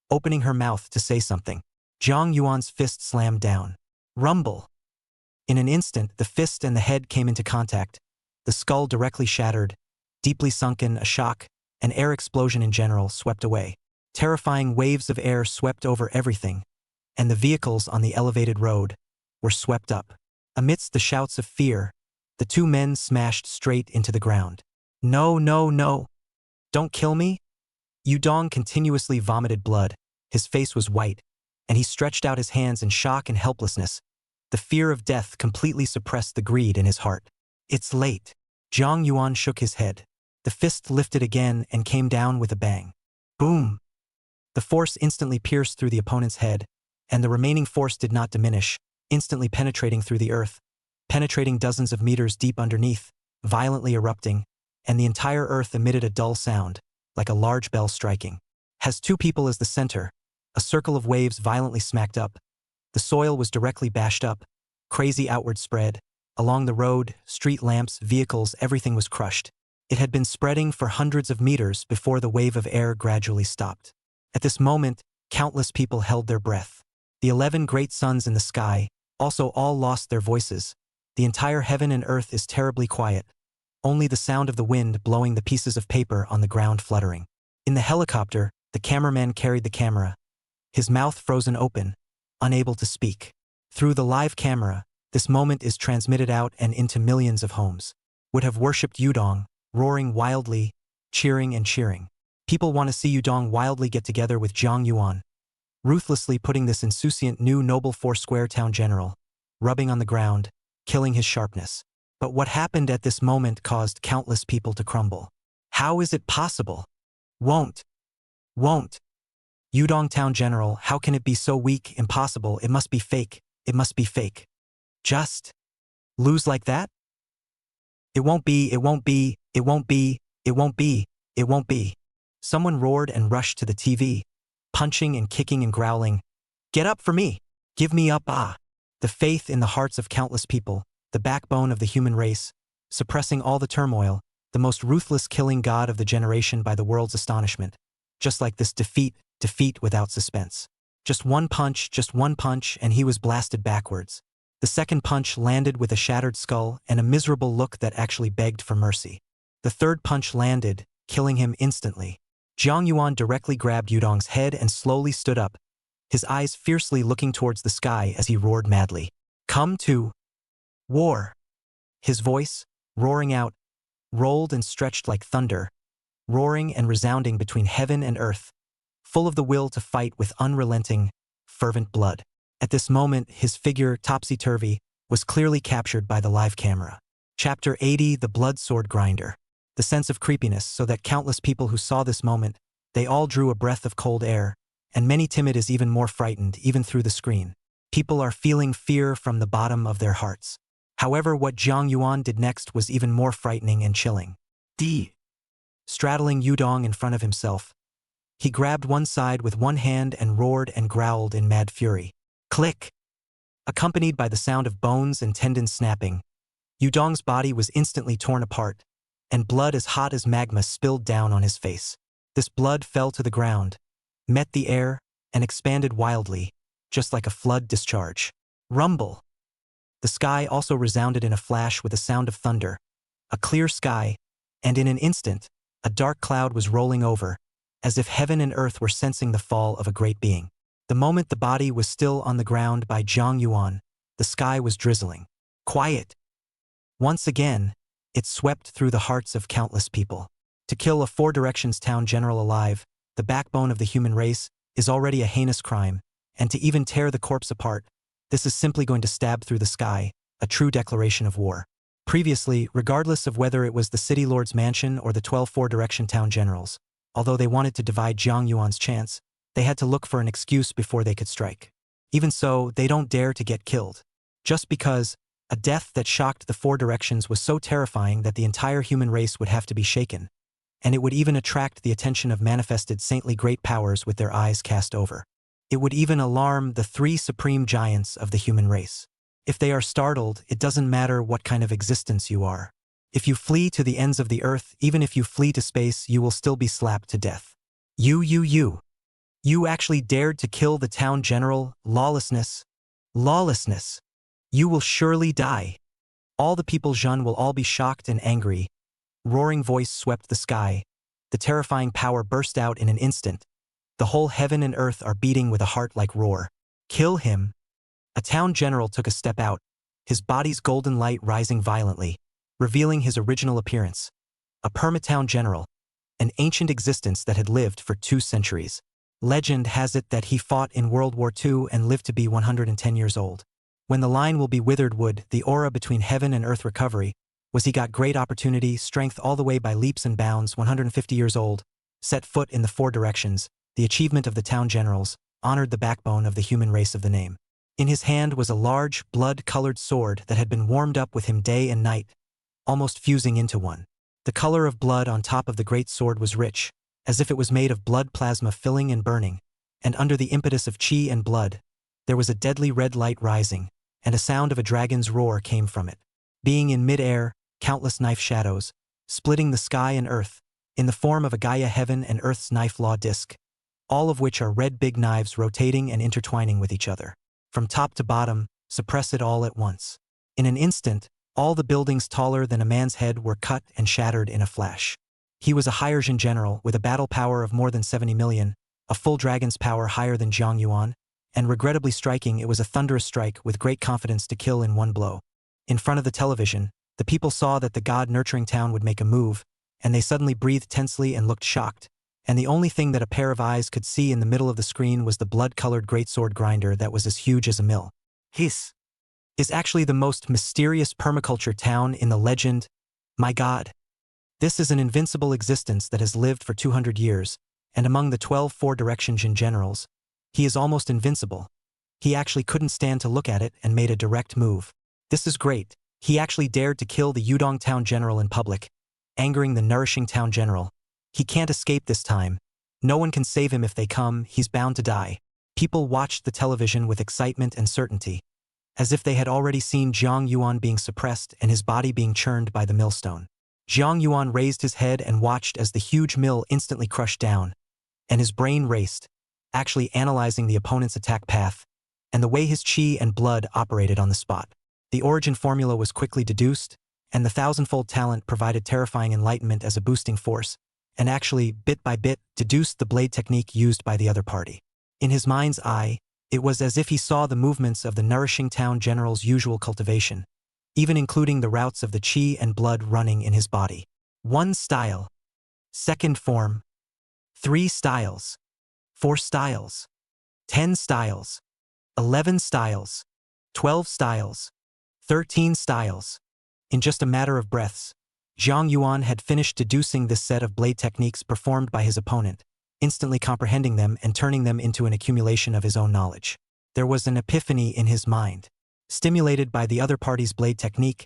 opening her mouth to say something. Jiang Yuan's fist slammed down. Rumble. In an instant, the fist and the head came into contact, the skull directly shattered, deeply sunken, a shock, an air explosion in general swept away. Terrifying waves of air swept over everything, and the vehicles on the elevated road were swept up. Amidst the shouts of fear, the two men smashed straight into the ground. No, no, no. Don't kill me? Yudong continuously vomited blood. His face was white, and he stretched out his hands in shock and helplessness. The fear of death completely suppressed the greed in his heart. It's late. Jiang Yuan shook his head. The fist lifted again and came down with a bang. Boom! The force instantly pierced through the opponent's head, and the remaining force did not diminish, instantly penetrating through the earth, penetrating dozens of meters deep underneath, violently erupting, and the entire earth emitted a dull sound, like a large bell striking. Has two people as the center, a circle of waves violently smacked up. The soil was directly bashed up, crazy outward spread. Along the road, street lamps, vehicles, everything was crushed. It had been spreading for hundreds of meters before the wave of air gradually stopped. At this moment, countless people held their breath. The 11 great suns in the sky also all lost their voices. The entire heaven and earth is terribly quiet. Only the sound of the wind blowing the pieces of paper on the ground fluttering. In the helicopter, the cameraman carried the camera, his mouth frozen open, unable to speak. Through the live camera, this moment is transmitted out and into millions of homes. Would have worshipped Yudong, roaring wildly, cheering and cheering. People want to see Yudong wildly get together with Jiang Yuan, ruthlessly putting this insouciant new noble four-square town general, rubbing on the ground, killing his sharpness. But what happened at this moment caused countless people to crumble. How is it possible? Won't. Yudong town general, how can it be so weak, impossible, it must be fake, it must be fake. Just lose like that? It won't be, it won't be, it won't be, it won't be, it won't be. Someone roared and rushed to the TV, punching and kicking and growling. Get up for me! Give me up, ah! The faith in the hearts of countless people, the backbone of the human race, suppressing all the turmoil, the most ruthless killing god of the generation by the world's astonishment. Just like this defeat without suspense. Just one punch, and he was blasted backwards. The second punch landed with a shattered skull and a miserable look that actually begged for mercy. The third punch landed, killing him instantly. Jiang Yuan directly grabbed Yudong's head and slowly stood up, his eyes fiercely looking towards the sky as he roared madly. Come to war. His voice, roaring out, rolled and stretched like thunder, roaring and resounding between heaven and earth, full of the will to fight with unrelenting, fervent blood. At this moment, his figure, topsy-turvy, was clearly captured by the live camera. Chapter 80, The Blood Sword Grinder. The sense of creepiness, so that countless people who saw this moment, they all drew a breath of cold air, and many timid is even more frightened, even through the screen. People are feeling fear from the bottom of their hearts. However, what Jiang Yuan did next was even more frightening and chilling. Straddling Yudong in front of himself, he grabbed one side with one hand and roared and growled in mad fury. Click! Accompanied by the sound of bones and tendons snapping, Yudong's body was instantly torn apart, and blood as hot as magma spilled down on his face. This blood fell to the ground, met the air, and expanded wildly, just like a flood discharge. Rumble! The sky also resounded in a flash with a sound of thunder, a clear sky, and in an instant, a dark cloud was rolling over, as if heaven and earth were sensing the fall of a great being. The moment the body was still on the ground by Jiang Yuan, the sky was drizzling. Quiet! Once again, it swept through the hearts of countless people. To kill a Four Directions town general alive, the backbone of the human race, is already a heinous crime, and to even tear the corpse apart, this is simply going to stab through the sky, a true declaration of war. Previously, regardless of whether it was the City Lord's mansion or the 12 Four Direction town generals, although they wanted to divide Jiang Yuan's chance, they had to look for an excuse before they could strike. Even so, they don't dare to get killed. Just because a death that shocked the Four Directions was so terrifying that the entire human race would have to be shaken. and it would even attract the attention of manifested saintly great powers with their eyes cast over. It would even alarm the three supreme giants of the human race. If they are startled, it doesn't matter what kind of existence you are. If you flee to the ends of the earth, even if you flee to space, you will still be slapped to death. You actually dared to kill the town general. Lawlessness. Lawlessness. You will surely die. All the people Zhen will all be shocked and angry. Roaring voice swept the sky. The terrifying power burst out in an instant. The whole heaven and earth are beating with a heart like roar. Kill him. A town general took a step out, his body's golden light rising violently, revealing his original appearance. A perma-town general, an ancient existence that had lived for 2 centuries. Legend has it that he fought in World War II and lived to be 110 years old. When the line will be withered wood, the aura between heaven and earth recovery, was he got great opportunity, strength all the way by leaps and bounds, 150 years old, set foot in the 4 directions, the achievement of the town generals, honored the backbone of the human race of the name. In his hand was a large, blood-colored sword that had been warmed up with him day and night, almost fusing into one. The color of blood on top of the great sword was rich, as if it was made of blood plasma filling and burning, and under the impetus of chi and blood, there was a deadly red light rising, and a sound of a dragon's roar came from it. Being in mid-air, countless knife shadows, splitting the sky and earth, in the form of a Gaia heaven and earth's knife law disc, all of which are red big knives rotating and intertwining with each other. From top to bottom, suppress it all at once. In an instant, all the buildings taller than a man's head were cut and shattered in a flash. He was a Hiersian general with a battle power of more than 70 million, a full dragon's power higher than Zhang Yuan, and regrettably striking, it was a thunderous strike with great confidence to kill in one blow. In front of the television, the people saw that the god-nurturing town would make a move, and they suddenly breathed tensely and looked shocked, and the only thing that a pair of eyes could see in the middle of the screen was the blood-colored greatsword grinder that was as huge as a mill. His is actually the most mysterious permaculture town in the legend. My god. This is an invincible existence that has lived for 200 years, and among the 12 four-direction Jin generals, he is almost invincible. He actually couldn't stand to look at it and made a direct move. This is great. He actually dared to kill the Yudong town general in public, angering the nourishing town general. He can't escape this time. No one can save him if they come, he's bound to die. People watched the television with excitement and certainty, as if they had already seen Zhang Yuan being suppressed and his body being churned by the millstone. Zhang Yuan raised his head and watched as the huge mill instantly crushed down, and his brain raced, actually analyzing the opponent's attack path, and the way his chi and blood operated on the spot. The origin formula was quickly deduced, and the thousandfold talent provided terrifying enlightenment as a boosting force, and actually, bit by bit, deduced the blade technique used by the other party. In his mind's eye, it was as if he saw the movements of the nourishing town general's usual cultivation, even including the routes of the chi and blood running in his body. 1 style. 2nd form. 3 styles. 4 styles. 10 styles. 11 styles. 12 styles. 13 styles. In just a matter of breaths, Zhang Yuan had finished deducing this set of blade techniques performed by his opponent, instantly comprehending them and turning them into an accumulation of his own knowledge. There was an epiphany in his mind. Stimulated by the other party's blade technique,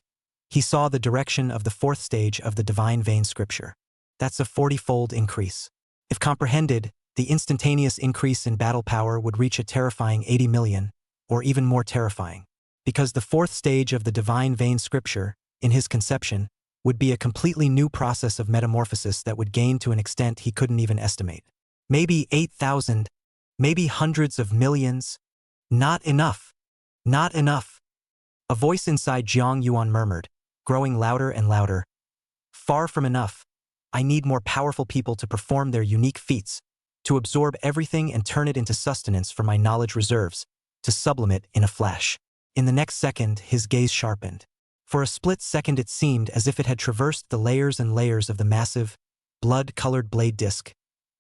he saw the direction of the 4th stage of the divine vein scripture. That's a 40-fold increase. If comprehended, the instantaneous increase in battle power would reach a terrifying 80 million, or even more terrifying. Because the 4th stage of the divine vein scripture, in his conception, would be a completely new process of metamorphosis that would gain to an extent he couldn't even estimate. Maybe 8,000, maybe hundreds of millions. Not enough. Not enough. A voice inside Zhang Yuan murmured, growing louder and louder. Far from enough. I need more powerful people to perform their unique feats, to absorb everything and turn it into sustenance for my knowledge reserves, to sublimate in a flash. In the next second, his gaze sharpened. For a split second it seemed as if it had traversed the layers and layers of the massive, blood-colored blade disc,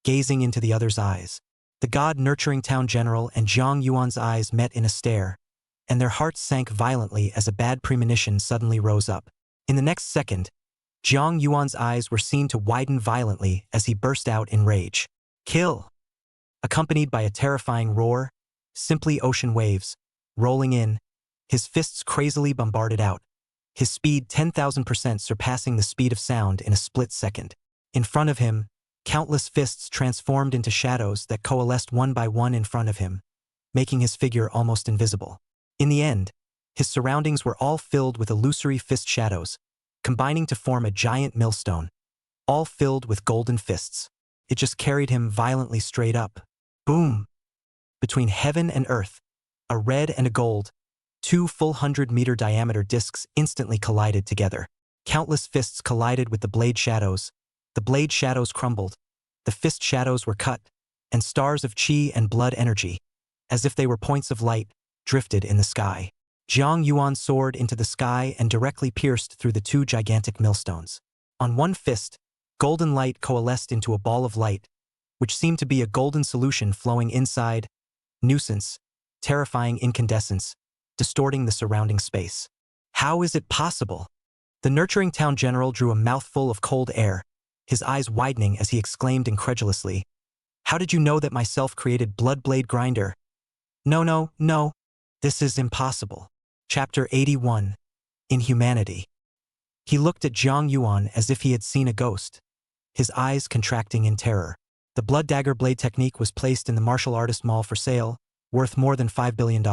gazing into the other's eyes. The god-nurturing town general and Zhang Yuan's eyes met in a stare, and their hearts sank violently as a bad premonition suddenly rose up. In the next second, Zhang Yuan's eyes were seen to widen violently as he burst out in rage. Kill! Accompanied by a terrifying roar, simply ocean waves, rolling in, his fists crazily bombarded out, his speed 10,000% surpassing the speed of sound in a split second. In front of him, countless fists transformed into shadows that coalesced one by one in front of him, making his figure almost invisible. In the end, his surroundings were all filled with illusory fist shadows, combining to form a giant millstone, all filled with golden fists. It just carried him violently straight up. Boom! Between heaven and earth, a red and a gold, two full 100-meter diameter discs instantly collided together. Countless fists collided with the blade shadows. The blade shadows crumbled, the fist shadows were cut, and stars of chi and blood energy, as if they were points of light, drifted in the sky. Jiang Yuan soared into the sky and directly pierced through the two gigantic millstones. On one fist, golden light coalesced into a ball of light, which seemed to be a golden solution flowing inside, nuisance, terrifying incandescence, distorting the surrounding space. How is it possible? The nurturing town general drew a mouthful of cold air, his eyes widening as he exclaimed incredulously, "How did you know that my self-created blood blade grinder? No. This is impossible." Chapter 81. Inhumanity. He looked at Jiang Yuan as if he had seen a ghost, his eyes contracting in terror. The blood dagger blade technique was placed in the martial artist mall for sale, worth more than $5 billion,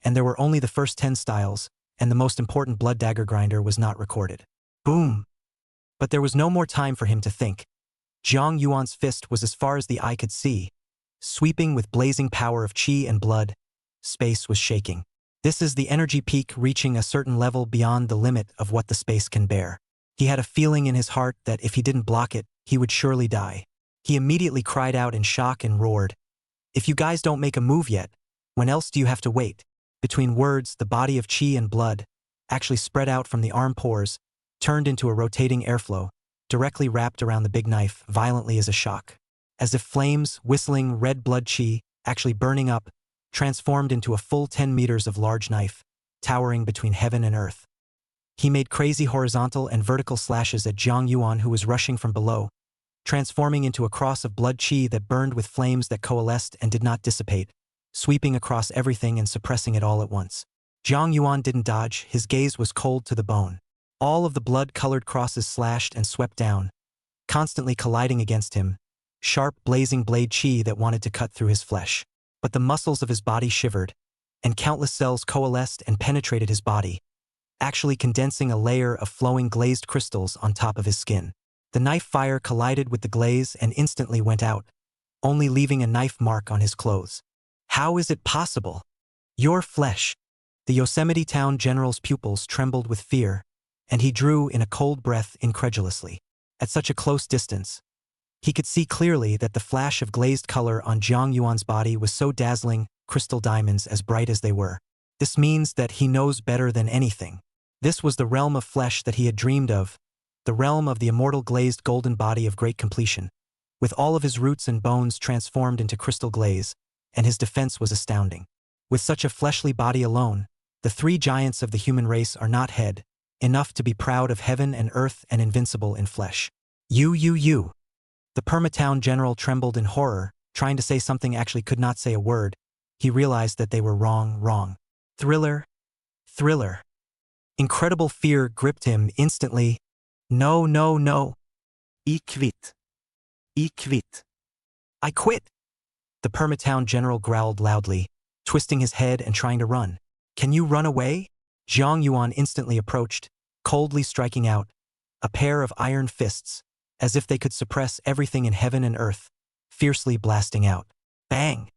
and there were only the first 10 styles, and the most important blood dagger grinder was not recorded. Boom! But there was no more time for him to think. Jiang Yuan's fist was as far as the eye could see, sweeping with blazing power of chi and blood. Space was shaking. This is the energy peak reaching a certain level beyond the limit of what the space can bear. He had a feeling in his heart that if he didn't block it, he would surely die. He immediately cried out in shock and roared, "If you guys don't make a move yet, when else do you have to wait?" Between words, the body of chi and blood, actually spread out from the arm pores, turned into a rotating airflow, directly wrapped around the big knife, violently as a shock. As if flames, whistling red blood chi, actually burning up, transformed into a full 10 meters of large knife, towering between heaven and earth. He made crazy horizontal and vertical slashes at Jiang Yuan, who was rushing from below, transforming into a cross of blood chi that burned with flames that coalesced and did not dissipate, sweeping across everything and suppressing it all at once. Jiang Yuan didn't dodge, his gaze was cold to the bone. All of the blood-colored crosses slashed and swept down, constantly colliding against him, sharp, blazing blade chi that wanted to cut through his flesh. But the muscles of his body shivered, and countless cells coalesced and penetrated his body, actually condensing a layer of flowing glazed crystals on top of his skin. The knife fire collided with the glaze and instantly went out, only leaving a knife mark on his clothes. How is it possible? Your flesh. The Yosemite town general's pupils trembled with fear, and he drew in a cold breath incredulously. At such a close distance, he could see clearly that the flash of glazed color on Jiang Yuan's body was so dazzling, crystal diamonds as bright as they were. This means that he knows better than anything. This was the realm of flesh that he had dreamed of, the realm of the immortal glazed golden body of great completion, with all of his roots and bones transformed into crystal glaze, and his defense was astounding. With such a fleshly body alone, the three giants of the human race are not enough to be proud of heaven and earth and invincible in flesh. You. The Permatown general trembled in horror, trying to say something, actually could not say a word. He realized that they were wrong. Thriller. Incredible fear gripped him instantly. No. I quit. I quit. The Permatown general growled loudly, twisting his head and trying to run. Can you run away? Jiang Yuan instantly approached, coldly striking out, a pair of iron fists, as if they could suppress everything in heaven and earth, fiercely blasting out. Bang!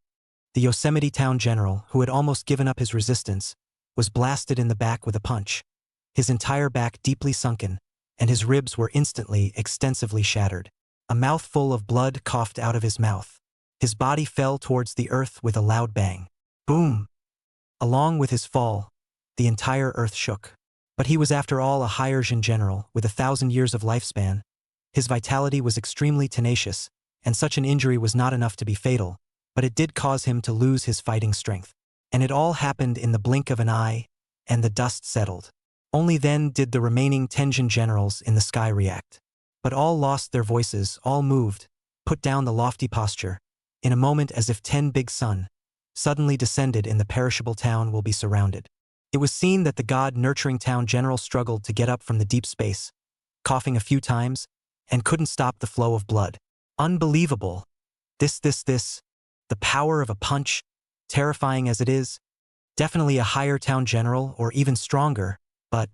The Yosemite town general, who had almost given up his resistance, was blasted in the back with a punch, his entire back deeply sunken, and his ribs were instantly, extensively shattered. A mouthful of blood coughed out of his mouth. His body fell towards the earth with a loud bang. Boom! Along with his fall, the entire earth shook. But he was after all a higher-gen general with 1,000 years of lifespan. His vitality was extremely tenacious, and such an injury was not enough to be fatal, but it did cause him to lose his fighting strength. And it all happened in the blink of an eye, and the dust settled. Only then did the remaining Tenjin generals in the sky react. But all lost their voices, all moved, put down the lofty posture. In a moment, as if 10 big sun suddenly descended in the perishable town will be surrounded. It was seen that the god-nurturing town general struggled to get up from the deep space, coughing a few times, and couldn't stop the flow of blood. Unbelievable. This. The power of a punch, terrifying as it is, definitely a higher town general or even stronger, but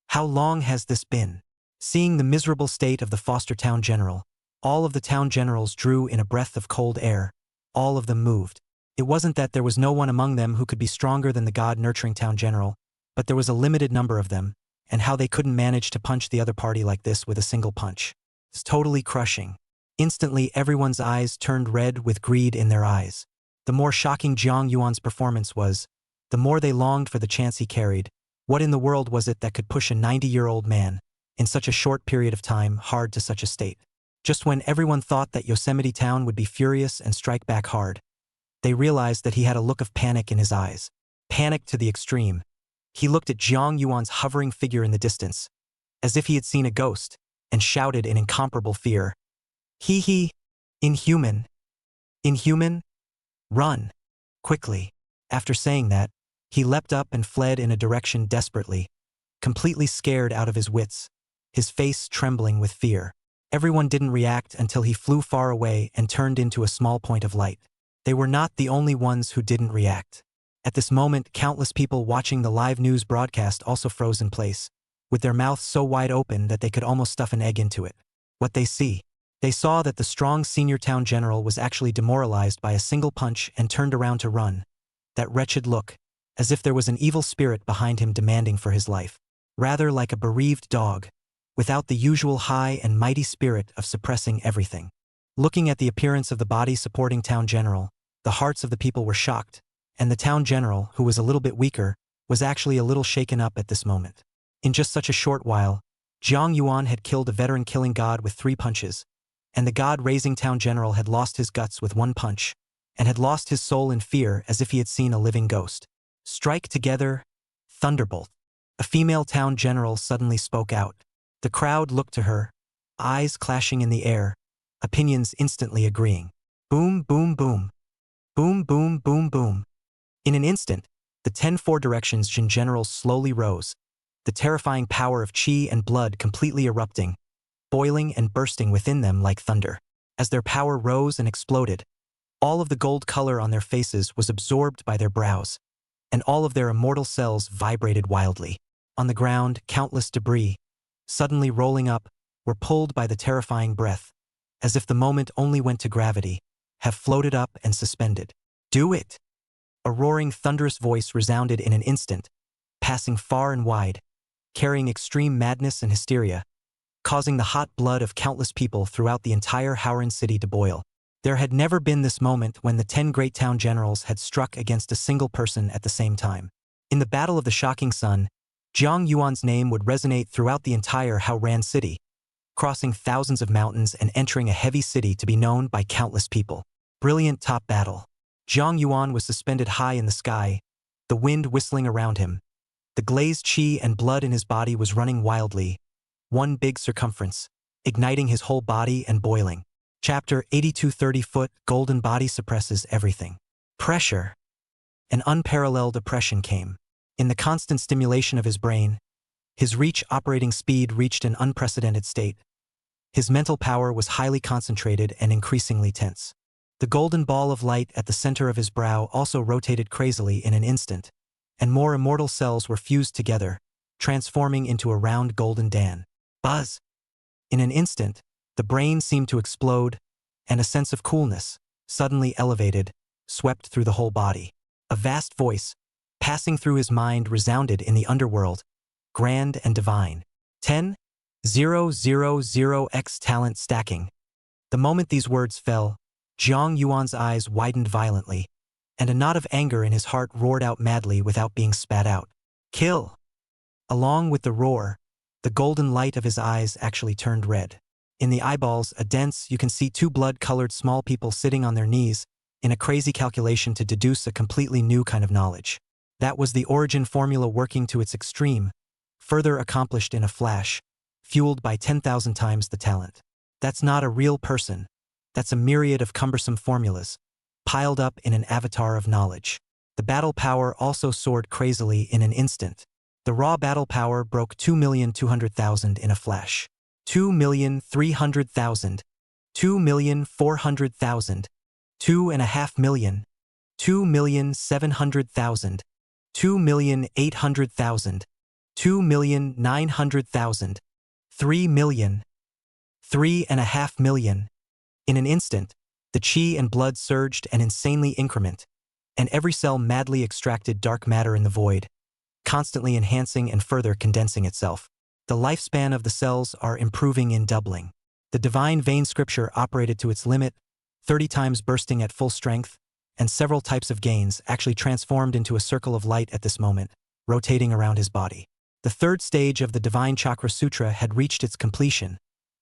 how long has this been? Seeing the miserable state of the foster town general, all of the town generals drew in a breath of cold air. All of them moved. It wasn't that there was no one among them who could be stronger than the god-nurturing town general, but there was a limited number of them, and how they couldn't manage to punch the other party like this with a single punch. It's totally crushing. Instantly, everyone's eyes turned red with greed in their eyes. The more shocking Jiang Yuan's performance was, the more they longed for the chance he carried. What in the world was it that could push a 90-year-old man, in such a short period of time, hard to such a state? Just when everyone thought that Yosemite Town would be furious and strike back hard, they realized that he had a look of panic in his eyes. Panic to the extreme. He looked at Jiang Yuan's hovering figure in the distance, as if he had seen a ghost, and shouted in incomparable fear, "He! Inhuman! Inhuman! Run! Quickly!" After saying that, he leapt up and fled in a direction desperately, completely scared out of his wits, his face trembling with fear. Everyone didn't react until he flew far away and turned into a small point of light. They were not the only ones who didn't react. At this moment, countless people watching the live news broadcast also froze in place, with their mouths so wide open that they could almost stuff an egg into it. What they see? They saw that the strong senior town general was actually demoralized by a single punch and turned around to run. That wretched look, as if there was an evil spirit behind him demanding for his life. Rather like a bereaved dog, without the usual high and mighty spirit of suppressing everything. Looking at the appearance of the body supporting town general, the hearts of the people were shocked, and the town general, who was a little bit weaker, was actually a little shaken up at this moment. In just such a short while, Jiang Yuan had killed a veteran-killing god with 3 punches, and the god-raising town general had lost his guts with 1 punch, and had lost his soul in fear as if he had seen a living ghost. Strike together, thunderbolt. A female town general suddenly spoke out. The crowd looked to her, eyes clashing in the air, opinions instantly agreeing. Boom, boom, boom. Boom, boom, boom, boom. In an instant, the 10-4 directions Jin generals slowly rose, the terrifying power of qi and blood completely erupting, boiling and bursting within them like thunder. As their power rose and exploded, all of the gold color on their faces was absorbed by their brows, and all of their immortal cells vibrated wildly. On the ground, countless debris, suddenly rolling up, were pulled by the terrifying breath, as if the moment only went to gravity, have floated up and suspended. Do it! A roaring, thunderous voice resounded in an instant, passing far and wide, carrying extreme madness and hysteria, causing the hot blood of countless people throughout the entire Howran city to boil. There had never been this moment when the 10 great town generals had struck against a single person at the same time. In the Battle of the Shocking Sun, Jiang Yuan's name would resonate throughout the entire Howran city, crossing thousands of mountains and entering a heavy city to be known by countless people. Brilliant top battle. Jiang Yuan was suspended high in the sky, the wind whistling around him. The glazed qi and blood in his body was running wildly, one big circumference, igniting his whole body and boiling. Chapter 82. 30-foot golden body suppresses everything. Pressure. An unparalleled oppression came. In the constant stimulation of his brain, his reach operating speed reached an unprecedented state. His mental power was highly concentrated and increasingly tense. The golden ball of light at the center of his brow also rotated crazily in an instant, and more immortal cells were fused together, transforming into a round golden dan. Buzz! In an instant, the brain seemed to explode, and a sense of coolness, suddenly elevated, swept through the whole body. A vast voice, passing through his mind, resounded in the underworld, grand and divine. 10,000x talent stacking. The moment these words fell, Jiang Yuan's eyes widened violently, and a knot of anger in his heart roared out madly without being spat out. Kill! Along with the roar, the golden light of his eyes actually turned red. In the eyeballs, a dense, you can see 2 blood-colored small people sitting on their knees, in a crazy calculation to deduce a completely new kind of knowledge. That was the origin formula working to its extreme, further accomplished in a flash, fueled by 10,000 times the talent. That's not a real person. That's a myriad of cumbersome formulas, piled up in an avatar of knowledge. The battle power also soared crazily in an instant. The raw battle power broke 2,200,000 in a flash. 2,300,000, 2,400,000, 2.5 million, 2,700,000, 2,800,000, 2,900,000, 3 million, 3.5 million. In an instant, the chi and blood surged an insanely increment, and every cell madly extracted dark matter in the void, constantly enhancing and further condensing itself. The lifespan of the cells are improving in doubling. The divine vein scripture operated to its limit, 30 times bursting at full strength, and several types of gains actually transformed into a circle of light at this moment, rotating around his body. The third stage of the Divine Chakra Sutra had reached its completion,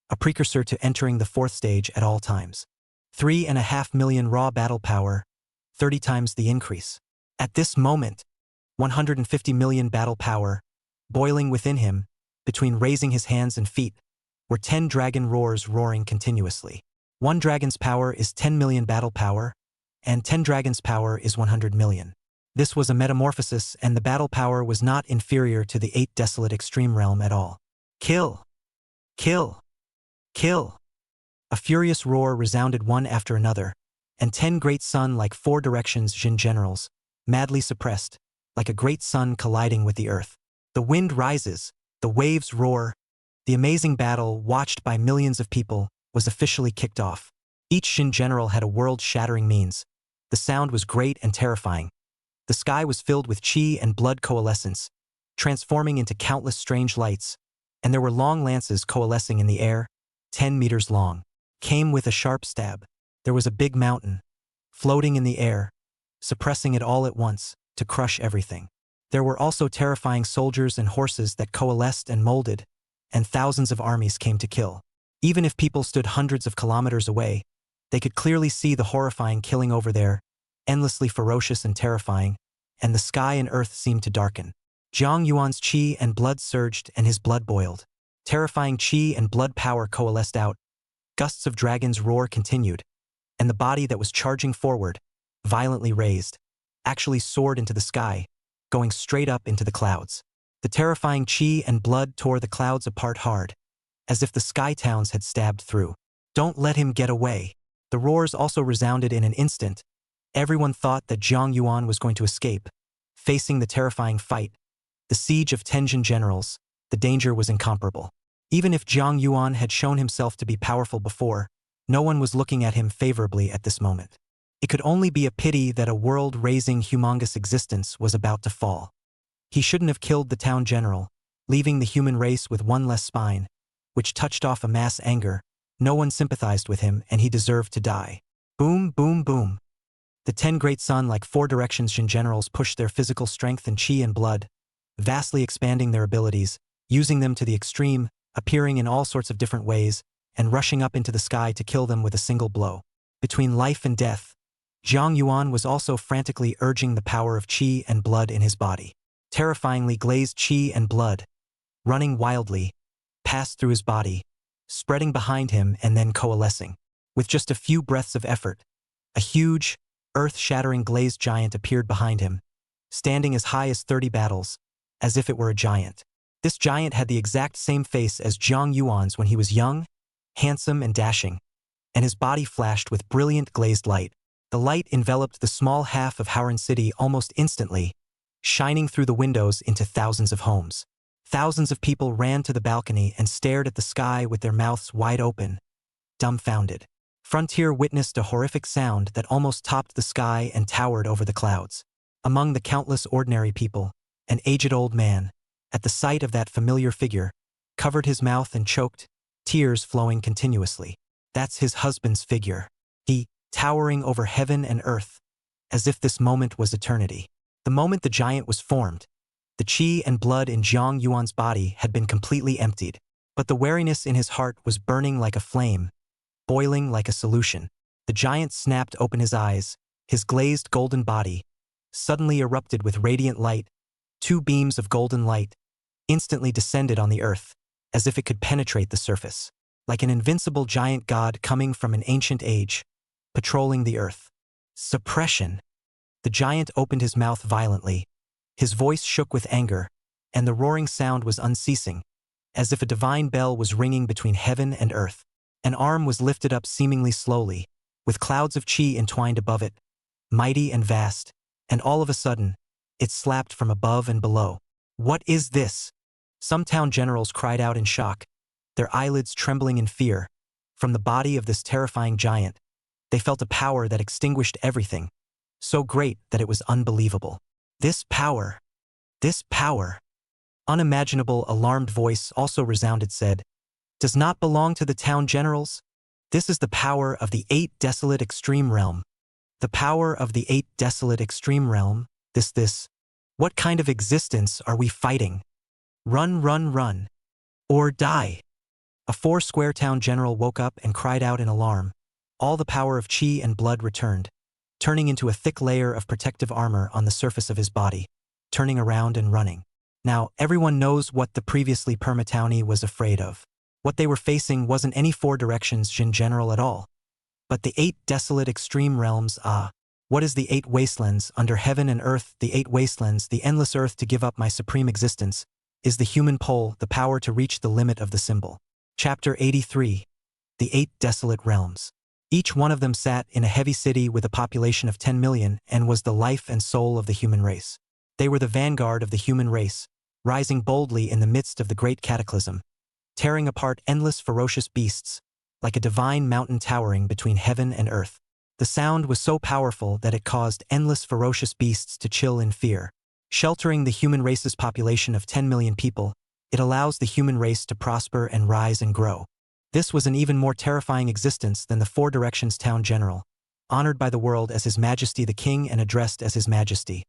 a precursor to entering the fourth stage at all times. 3.5 million raw battle power, 30 times the increase. At this moment, 150 million battle power, boiling within him, between raising his hands and feet, were 10 dragon roars roaring continuously. One dragon's power is 10 million battle power, and 10 dragons' power is 100 million. This was a metamorphosis, and the battle power was not inferior to the 8 desolate extreme realm at all. Kill! Kill! Kill! A furious roar resounded one after another, and 10 great sun-like 4 directions Jin generals, madly suppressed, like a great sun colliding with the earth. The wind rises, the waves roar. The amazing battle, watched by millions of people, was officially kicked off. Each Jin general had a world-shattering means. The sound was great and terrifying. The sky was filled with chi and blood coalescence, transforming into countless strange lights, and there were long lances coalescing in the air, 10 meters long. Came with a sharp stab. There was a big mountain, floating in the air, suppressing it all at once, to crush everything. There were also terrifying soldiers and horses that coalesced and molded, and thousands of armies came to kill. Even if people stood hundreds of kilometers away, they could clearly see the horrifying killing over there, endlessly ferocious and terrifying, and the sky and earth seemed to darken. Jiang Yuan's chi and blood surged and his blood boiled. Terrifying chi and blood power coalesced out. Gusts of dragon's roar continued, and the body that was charging forward, violently raised, actually soared into the sky, going straight up into the clouds. The terrifying chi and blood tore the clouds apart hard, as if the sky towns had stabbed through. Don't let him get away. The roars also resounded in an instant. Everyone thought that Jiang Yuan was going to escape, facing the terrifying fight. The siege of Tenjin generals, the danger was incomparable. Even if Jiang Yuan had shown himself to be powerful before, no one was looking at him favorably at this moment. It could only be a pity that a world-raising humongous existence was about to fall. He shouldn't have killed the town general, leaving the human race with one less spine, which touched off a mass anger. No one sympathized with him, and he deserved to die. Boom, boom, boom. The 10 great sun-like 4 directions Jin generals pushed their physical strength and chi and blood, vastly expanding their abilities, using them to the extreme, appearing in all sorts of different ways, and rushing up into the sky to kill them with a single blow. Between life and death, Jiang Yuan was also frantically urging the power of chi and blood in his body. Terrifyingly glazed chi and blood, running wildly, passed through his body, spreading behind him and then coalescing. With just a few breaths of effort, a huge, earth-shattering glazed giant appeared behind him, standing as high as 30 battles, as if it were a giant. This giant had the exact same face as Jiang Yuan's when he was young, handsome and dashing, and his body flashed with brilliant glazed light. The light enveloped the small half of Howran City almost instantly, shining through the windows into thousands of homes. Thousands of people ran to the balcony and stared at the sky with their mouths wide open, dumbfounded. Frontier witnessed a horrific sound that almost topped the sky and towered over the clouds. Among the countless ordinary people, an aged old man, at the sight of that familiar figure, covered his mouth and choked, tears flowing continuously. That's his husband's figure. He, towering over heaven and earth, as if this moment was eternity. The moment the giant was formed, the chi and blood in Jiang Yuan's body had been completely emptied, but the wariness in his heart was burning like a flame, boiling like a solution. The giant snapped open his eyes, his glazed golden body, suddenly erupted with radiant light. 2 beams of golden light instantly descended on the earth, as if it could penetrate the surface. Like an invincible giant god coming from an ancient age, patrolling the earth. Suppression. The giant opened his mouth violently. His voice shook with anger, and the roaring sound was unceasing, as if a divine bell was ringing between heaven and earth. An arm was lifted up seemingly slowly, with clouds of chi entwined above it, mighty and vast, and all of a sudden, it slapped from above and below. What is this? Some town generals cried out in shock, their eyelids trembling in fear. From the body of this terrifying giant, they felt a power that extinguished everything, so great that it was unbelievable. This power, unimaginable alarmed voice also resounded said, does not belong to the town generals. This is the power of the 8 desolate extreme realm. The power of the 8 desolate extreme realm, this. What kind of existence are we fighting? Run, run, run. Or die. A 4-square town general woke up and cried out in alarm. All the power of chi and blood returned, turning into a thick layer of protective armor on the surface of his body, turning around and running. Now, everyone knows what the previously Permatownie was afraid of. What they were facing wasn't any 4 directions Jin general at all, but the 8 desolate extreme realms. What is the 8 wastelands under heaven and earth? The 8 wastelands, the endless earth to give up my supreme existence, is the human pole, the power to reach the limit of the symbol. Chapter 83. The 8 desolate realms. Each one of them sat in a heavy city with a population of 10 million and was the life and soul of the human race. They were the vanguard of the human race, rising boldly in the midst of the great cataclysm, tearing apart endless ferocious beasts, like a divine mountain towering between heaven and earth. The sound was so powerful that it caused endless ferocious beasts to chill in fear. Sheltering the human race's population of 10 million people, it allows the human race to prosper and rise and grow. This was an even more terrifying existence than the 4 Directions town general, honored by the world as His Majesty the King and addressed as His Majesty.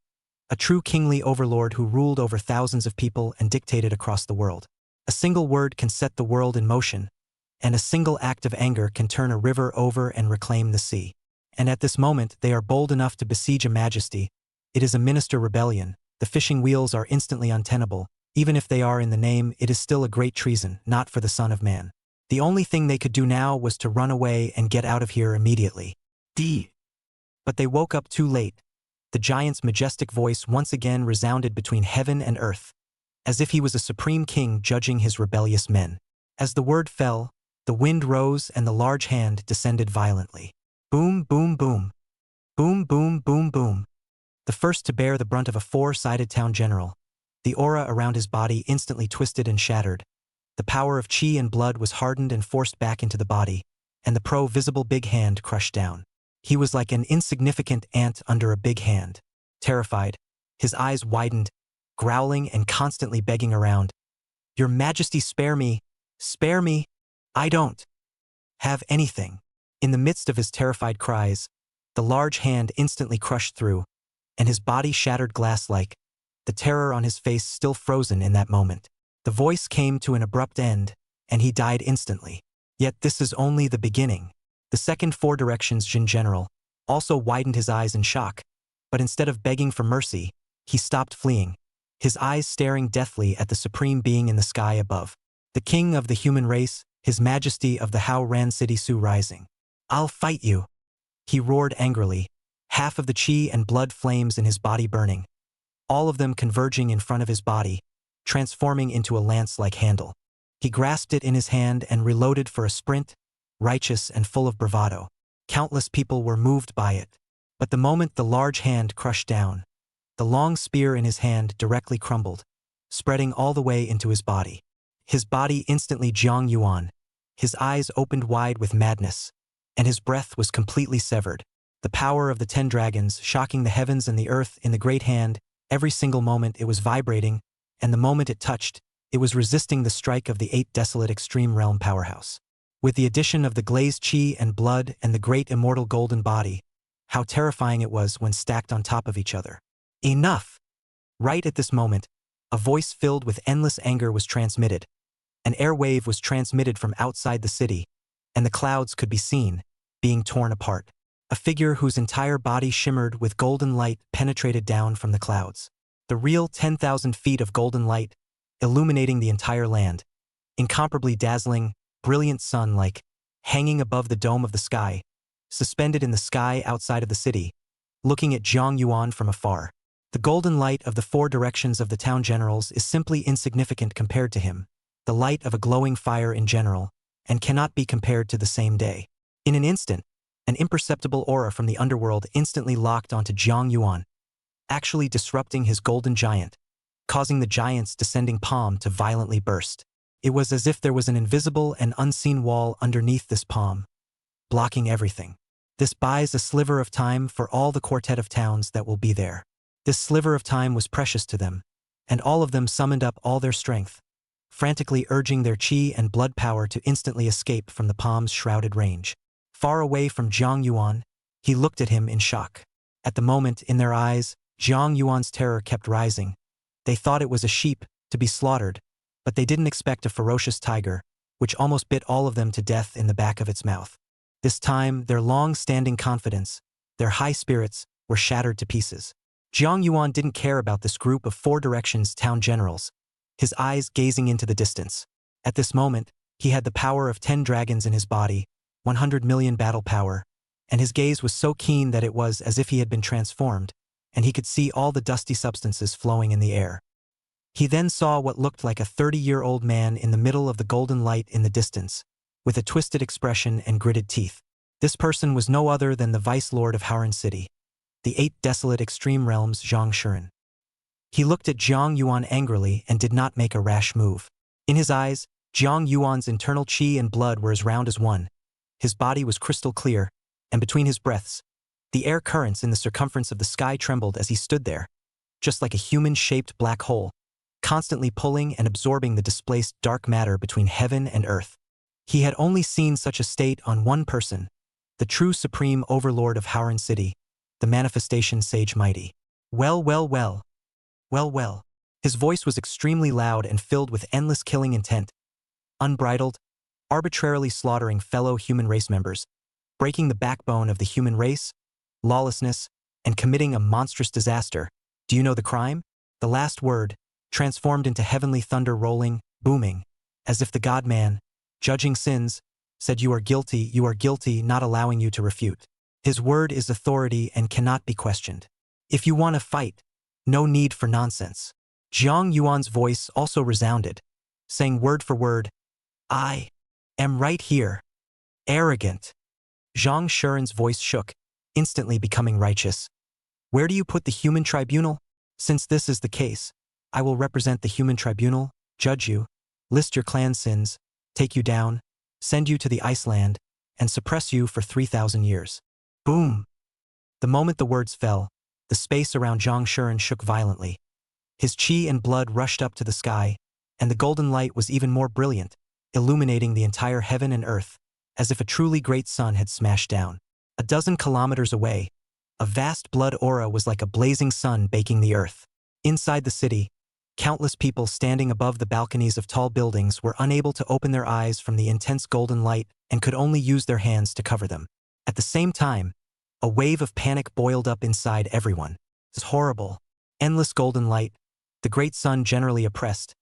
A true kingly overlord who ruled over thousands of people and dictated across the world. A single word can set the world in motion, and a single act of anger can turn a river over and reclaim the sea. And at this moment they are bold enough to besiege a majesty. It is a minister rebellion. The fishing wheels are instantly untenable. Even if they are in the name, it is still a great treason, not for the Son of Man. The only thing they could do now was to run away and get out of here immediately. But they woke up too late. The giant's majestic voice once again resounded between heaven and earth, as if he was a supreme king judging his rebellious men. As the word fell, the wind rose and the large hand descended violently. Boom, boom, boom. Boom, boom, boom, boom. The first to bear the brunt of a 4-sided town general. The aura around his body instantly twisted and shattered. The power of chi and blood was hardened and forced back into the body, and the pro-visible big hand crushed down. He was like an insignificant ant under a big hand. Terrified, his eyes widened, growling and constantly begging around. Your Majesty, spare me! Spare me! I don't have anything. In the midst of his terrified cries, the large hand instantly crushed through, and his body shattered glass-like, the terror on his face still frozen in that moment. The voice came to an abrupt end, and he died instantly. Yet this is only the beginning. The second 4 Directions Jin general also widened his eyes in shock, but instead of begging for mercy, he stopped fleeing, his eyes staring deathly at the supreme being in the sky above. The king of the human race, His Majesty of the Hao Ran City Su Rising. I'll fight you! He roared angrily, half of the chi and blood flames in his body burning, all of them converging in front of his body, transforming into a lance-like handle. He grasped it in his hand and reloaded for a sprint, righteous and full of bravado. Countless people were moved by it. But the moment the large hand crushed down, the long spear in his hand directly crumbled, spreading all the way into his body. His body instantly Jiang Yuan. His eyes opened wide with madness, and his breath was completely severed. The power of the 10 dragons shocking the heavens and the earth in the great hand, every single moment it was vibrating, and the moment it touched, it was resisting the strike of the 8 desolate extreme realm powerhouse. With the addition of the glazed chi and blood and the great immortal golden body, how terrifying it was when stacked on top of each other. Enough! Right at this moment, a voice filled with endless anger was transmitted. An airwave was transmitted from outside the city, and the clouds could be seen, being torn apart. A figure whose entire body shimmered with golden light penetrated down from the clouds. The real 10,000 feet of golden light, illuminating the entire land. Incomparably dazzling, brilliant sun-like, hanging above the dome of the sky, suspended in the sky outside of the city, looking at Jiang Yuan from afar. The golden light of the 4 Directions of the town generals is simply insignificant compared to him. the light of a glowing fire in general, and cannot be compared to the same day. In an instant, an imperceptible aura from the underworld instantly locked onto Jiang Yuan, actually disrupting his golden giant, causing the giant's descending palm to violently burst. It was as if there was an invisible and unseen wall underneath this palm, blocking everything. This buys a sliver of time for all the quartet of towns that will be there. This sliver of time was precious to them, and all of them summoned up all their strength, frantically urging their chi and blood power to instantly escape from the palm's shrouded range. Far away from Jiang Yuan, he looked at him in shock. At the moment, in their eyes, Jiang Yuan's terror kept rising. They thought it was a sheep to be slaughtered, but they didn't expect a ferocious tiger, which almost bit all of them to death in the back of its mouth. This time, their long-standing confidence, their high spirits, were shattered to pieces. Jiang Yuan didn't care about this group of Four Directions town generals, his eyes gazing into the distance. At this moment, he had the power of 10 dragons in his body, 100 million battle power, and his gaze was so keen that it was as if he had been transformed, and he could see all the dusty substances flowing in the air. He then saw what looked like a 30-year-old man in the middle of the golden light in the distance, with a twisted expression and gritted teeth. This person was no other than the Vice Lord of Howren City, the 8 desolate extreme realms Zhang Shuren. He looked at Jiang Yuan angrily and did not make a rash move. In his eyes, Jiang Yuan's internal chi and blood were as round as one. His body was crystal clear, and between his breaths, the air currents in the circumference of the sky trembled as he stood there, just like a human-shaped black hole, constantly pulling and absorbing the displaced dark matter between heaven and earth. He had only seen such a state on one person, the true supreme overlord of Howren City, the manifestation sage mighty. Well, well, well. Well, well. His voice was extremely loud and filled with endless killing intent, unbridled, arbitrarily slaughtering fellow human race members, breaking the backbone of the human race, lawlessness, and committing a monstrous disaster. Do you know the crime? The last word, transformed into heavenly thunder rolling, booming, as if the God-man, judging sins, said you are guilty, not allowing you to refute. His word is authority and cannot be questioned. If you want to fight, no need for nonsense. Jiang Yuan's voice also resounded, saying word for word, I am right here. Arrogant. Zhang Shuren's voice shook, instantly becoming righteous. Where do you put the human tribunal? Since this is the case, I will represent the human tribunal, judge you, list your clan sins, take you down, send you to the Iceland, and suppress you for 3,000 years. Boom! The moment the words fell, the space around Zhang Shuren shook violently. His chi and blood rushed up to the sky, and the golden light was even more brilliant, illuminating the entire heaven and earth, as if a truly great sun had smashed down. A dozen kilometers away, a vast blood aura was like a blazing sun baking the earth. Inside the city, countless people standing above the balconies of tall buildings were unable to open their eyes from the intense golden light and could only use their hands to cover them. At the same time, a wave of panic boiled up inside everyone. This horrible, endless golden light, the great sun generally oppressed,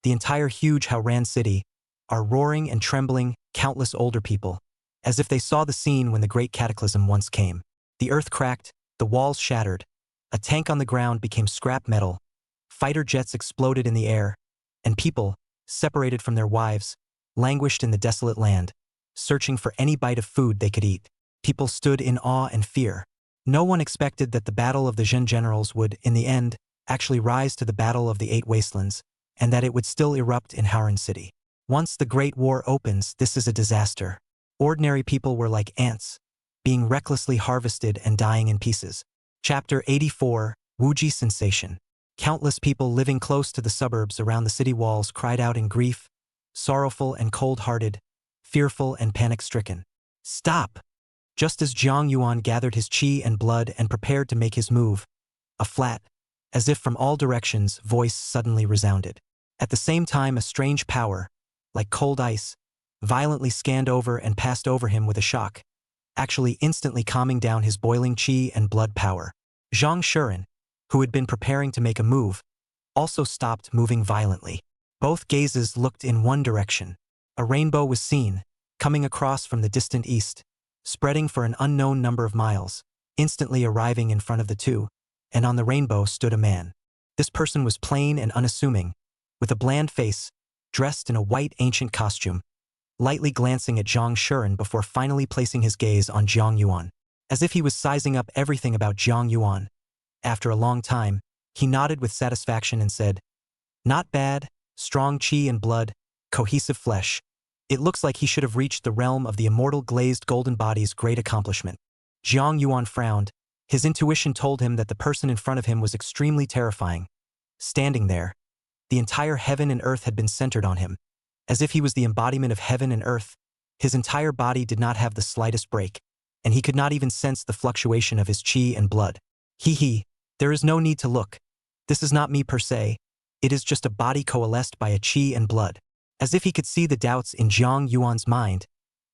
the entire huge Howren city, are roaring and trembling, countless older people, as if they saw the scene when the great cataclysm once came. The earth cracked, the walls shattered, a tank on the ground became scrap metal, fighter jets exploded in the air, and people, separated from their wives, languished in the desolate land, searching for any bite of food they could eat. People stood in awe and fear. No one expected that the battle of the Zhen generals would, in the end, actually rise to the battle of the 8 wastelands, and that it would still erupt in Howren City. Once the Great War opens, this is a disaster. Ordinary people were like ants, being recklessly harvested and dying in pieces. Chapter 84, Wuji Sensation. Countless people living close to the suburbs around the city walls cried out in grief, sorrowful and cold-hearted, fearful and panic-stricken. Stop! Just as Jiang Yuan gathered his chi and blood and prepared to make his move, a flat, as if from all directions, voice suddenly resounded. At the same time, a strange power, like cold ice, violently scanned over and passed over him with a shock, actually instantly calming down his boiling chi and blood power. Zhang Shuren, who had been preparing to make a move, also stopped moving violently. Both gazes looked in one direction. A rainbow was seen, coming across from the distant east, spreading for an unknown number of miles, instantly arriving in front of the two, and on the rainbow stood a man. This person was plain and unassuming, with a bland face, dressed in a white ancient costume, lightly glancing at Zhang Shuren before finally placing his gaze on Jiang Yuan. As if he was sizing up everything about Jiang Yuan. After a long time, he nodded with satisfaction and said, "Not bad, strong qi and blood, cohesive flesh. It looks like he should have reached the realm of the immortal glazed golden body's great accomplishment." Jiang Yuan frowned. His intuition told him that the person in front of him was extremely terrifying. Standing there, the entire heaven and earth had been centered on him. As if he was the embodiment of heaven and earth, his entire body did not have the slightest break, and he could not even sense the fluctuation of his qi and blood. He, there is no need to look. This is not me per se. It is just a body coalesced by a qi and blood. As if he could see the doubts in Jiang Yuan's mind,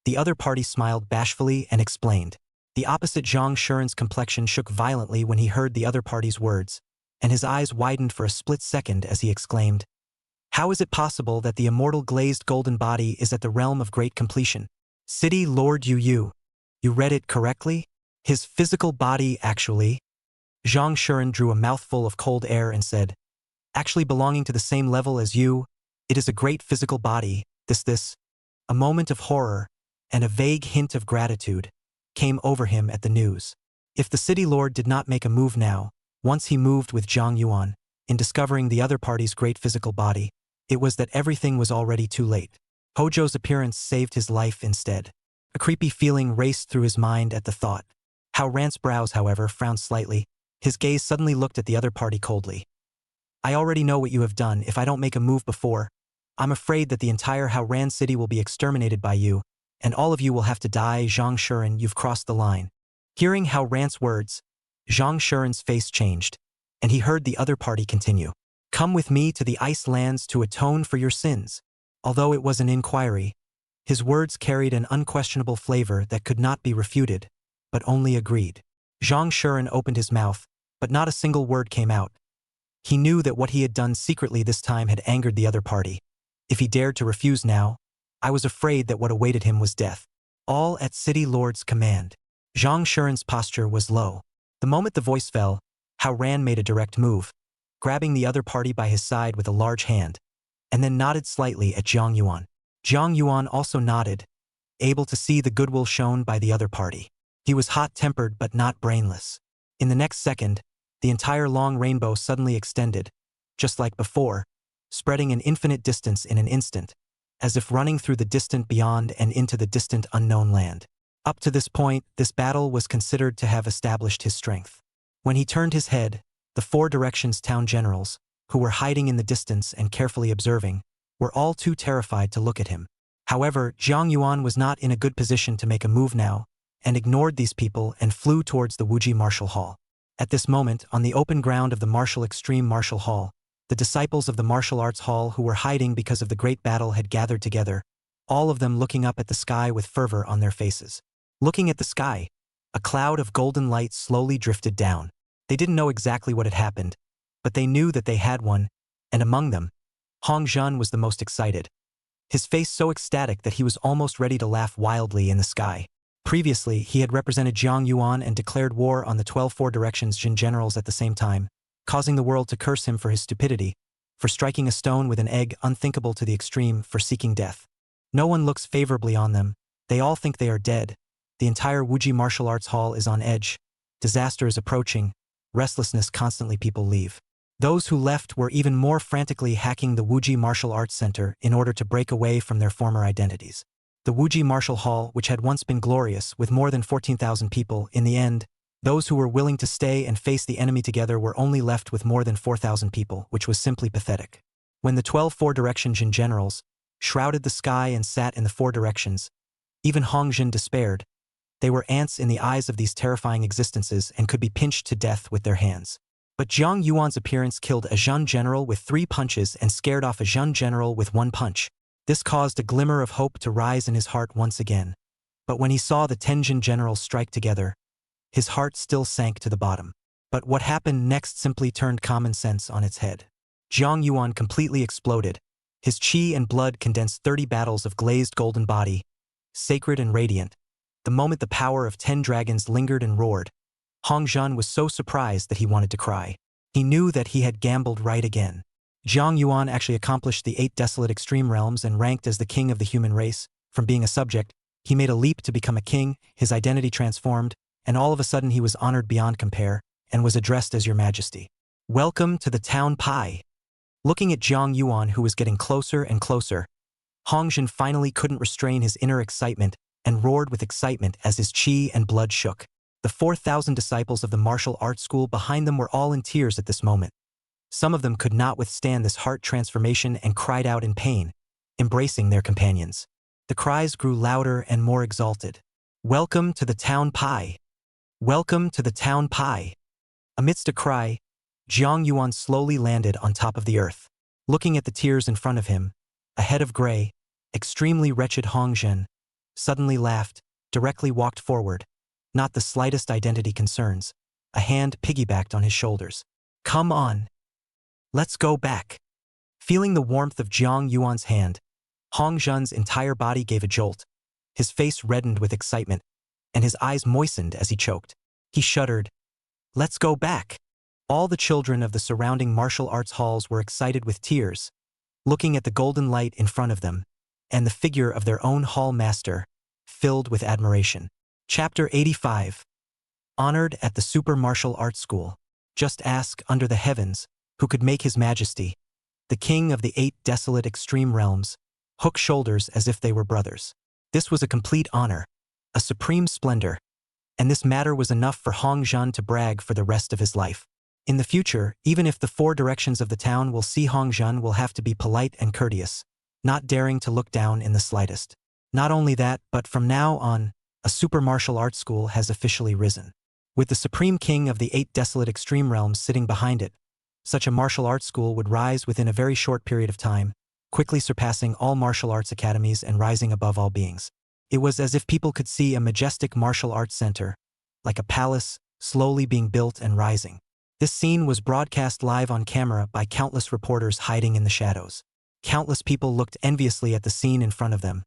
the other party smiled bashfully and explained. The opposite Zhang Shuren's complexion shook violently when he heard the other party's words, and his eyes widened for a split second as he exclaimed, "How is it possible that the immortal glazed golden body is at the realm of great completion? City Lord Yu, you read it correctly? His physical body actually?" Zhang Shuren drew a mouthful of cold air and said, "Actually belonging to the same level as you, it is a great physical body, this." A moment of horror, and a vague hint of gratitude, came over him at the news. If the city lord did not make a move now, once he moved with Jiang Yuan, in discovering the other party's great physical body, it was that everything was already too late. Hojo's appearance saved his life instead. A creepy feeling raced through his mind at the thought. Hao Ran's brows, however, frowned slightly. His gaze suddenly looked at the other party coldly. "I already know what you have done. If I don't make a move before, I'm afraid that the entire Hao Ran city will be exterminated by you, and all of you will have to die. Zhang Shuren, you've crossed the line." Hearing Hao Ran's words, Zhang Shuren's face changed, and he heard the other party continue. "Come with me to the ice lands to atone for your sins." Although it was an inquiry, his words carried an unquestionable flavor that could not be refuted, but only agreed. Zhang Shuren opened his mouth, but not a single word came out. He knew that what he had done secretly this time had angered the other party. If he dared to refuse now, I was afraid that what awaited him was death. All at City Lord's command. Zhang Shuren's posture was low. The moment the voice fell, Hao Ran made a direct move, grabbing the other party by his side with a large hand, and then nodded slightly at Jiang Yuan. Jiang Yuan also nodded, able to see the goodwill shown by the other party. He was hot-tempered but not brainless. In the next second, the entire long rainbow suddenly extended, just like before, spreading an infinite distance in an instant, as if running through the distant beyond and into the distant unknown land. Up to this point, this battle was considered to have established his strength. When he turned his head, the four directions town generals, who were hiding in the distance and carefully observing, were all too terrified to look at him. However, Jiang Yuan was not in a good position to make a move now, and ignored these people and flew towards the Wuji Martial Hall. At this moment, on the open ground of the Martial Extreme Martial Hall, the disciples of the Martial Arts Hall who were hiding because of the great battle had gathered together, all of them looking up at the sky with fervor on their faces. Looking at the sky, a cloud of golden light slowly drifted down. They didn't know exactly what had happened, but they knew that they had one, and among them, Hong Zhen was the most excited. His face so ecstatic that he was almost ready to laugh wildly in the sky. Previously, he had represented Jiang Yuan and declared war on the 12 Four Directions Jin generals at the same time, causing the world to curse him for his stupidity, for striking a stone with an egg unthinkable to the extreme, for seeking death. No one looks favorably on them. They all think they are dead. The entire Wuji Martial Arts Hall is on edge. Disaster is approaching. Restlessness constantly people leave. Those who left were even more frantically hacking the Wuji Martial Arts Center in order to break away from their former identities. The Wuji Martial Hall, which had once been glorious with more than 14,000 people, in the end, those who were willing to stay and face the enemy together were only left with more than 4,000 people, which was simply pathetic. When the 12 Four Direction Jin generals shrouded the sky and sat in the four directions, even Hong Jin despaired. They were ants in the eyes of these terrifying existences and could be pinched to death with their hands. But Jiang Yuan's appearance killed a Zhen general with 3 punches and scared off a Zhen general with 1 punch. This caused a glimmer of hope to rise in his heart once again. But when he saw the Tenjin generals strike together, his heart still sank to the bottom. But what happened next simply turned common sense on its head. Jiang Yuan completely exploded. His qi and blood condensed 30 battles of glazed golden body, sacred and radiant. The moment the power of 10 dragons lingered and roared, Hong Zhen was so surprised that he wanted to cry. He knew that he had gambled right again. Jiang Yuan actually accomplished the 8 desolate extreme realms and ranked as the king of the human race. From being a subject, he made a leap to become a king, his identity transformed, and all of a sudden he was honored beyond compare, and was addressed as Your Majesty. Welcome to the town pie. Looking at Jiang Yuan, who was getting closer and closer, Hongjin finally couldn't restrain his inner excitement and roared with excitement as his chi and blood shook. The 4,000 disciples of the martial arts school behind them were all in tears at this moment. Some of them could not withstand this heart transformation and cried out in pain, embracing their companions. The cries grew louder and more exalted. Welcome to the town pie. Welcome to the town pie. Amidst a cry, Jiang Yuan slowly landed on top of the earth. Looking at the tears in front of him, a head of gray, extremely wretched Hongjin suddenly laughed, directly walked forward, not the slightest identity concerns, a hand piggybacked on his shoulders. Come on. Let's go back. Feeling the warmth of Jiang Yuan's hand, Hongjin's entire body gave a jolt. His face reddened with excitement, and his eyes moistened as he choked. He shuddered. Let's go back. All the children of the surrounding martial arts halls were excited with tears, looking at the golden light in front of them, and the figure of their own hall master, filled with admiration. Chapter 85. Honored at the Super Martial Arts School. Just ask under the heavens, who could make His Majesty, the king of the 8 desolate extreme realms, hook shoulders as if they were brothers. This was a complete honor, a supreme splendor, and this matter was enough for Hongjin to brag for the rest of his life. In the future, even if the 4 directions of the town will see Hongjin will have to be polite and courteous, not daring to look down in the slightest. Not only that, but from now on, a super martial arts school has officially risen. With the supreme king of the 8 desolate extreme realms sitting behind it, such a martial arts school would rise within a very short period of time, quickly surpassing all martial arts academies and rising above all beings. It was as if people could see a majestic martial arts center, like a palace, slowly being built and rising. This scene was broadcast live on camera by countless reporters hiding in the shadows. Countless people looked enviously at the scene in front of them.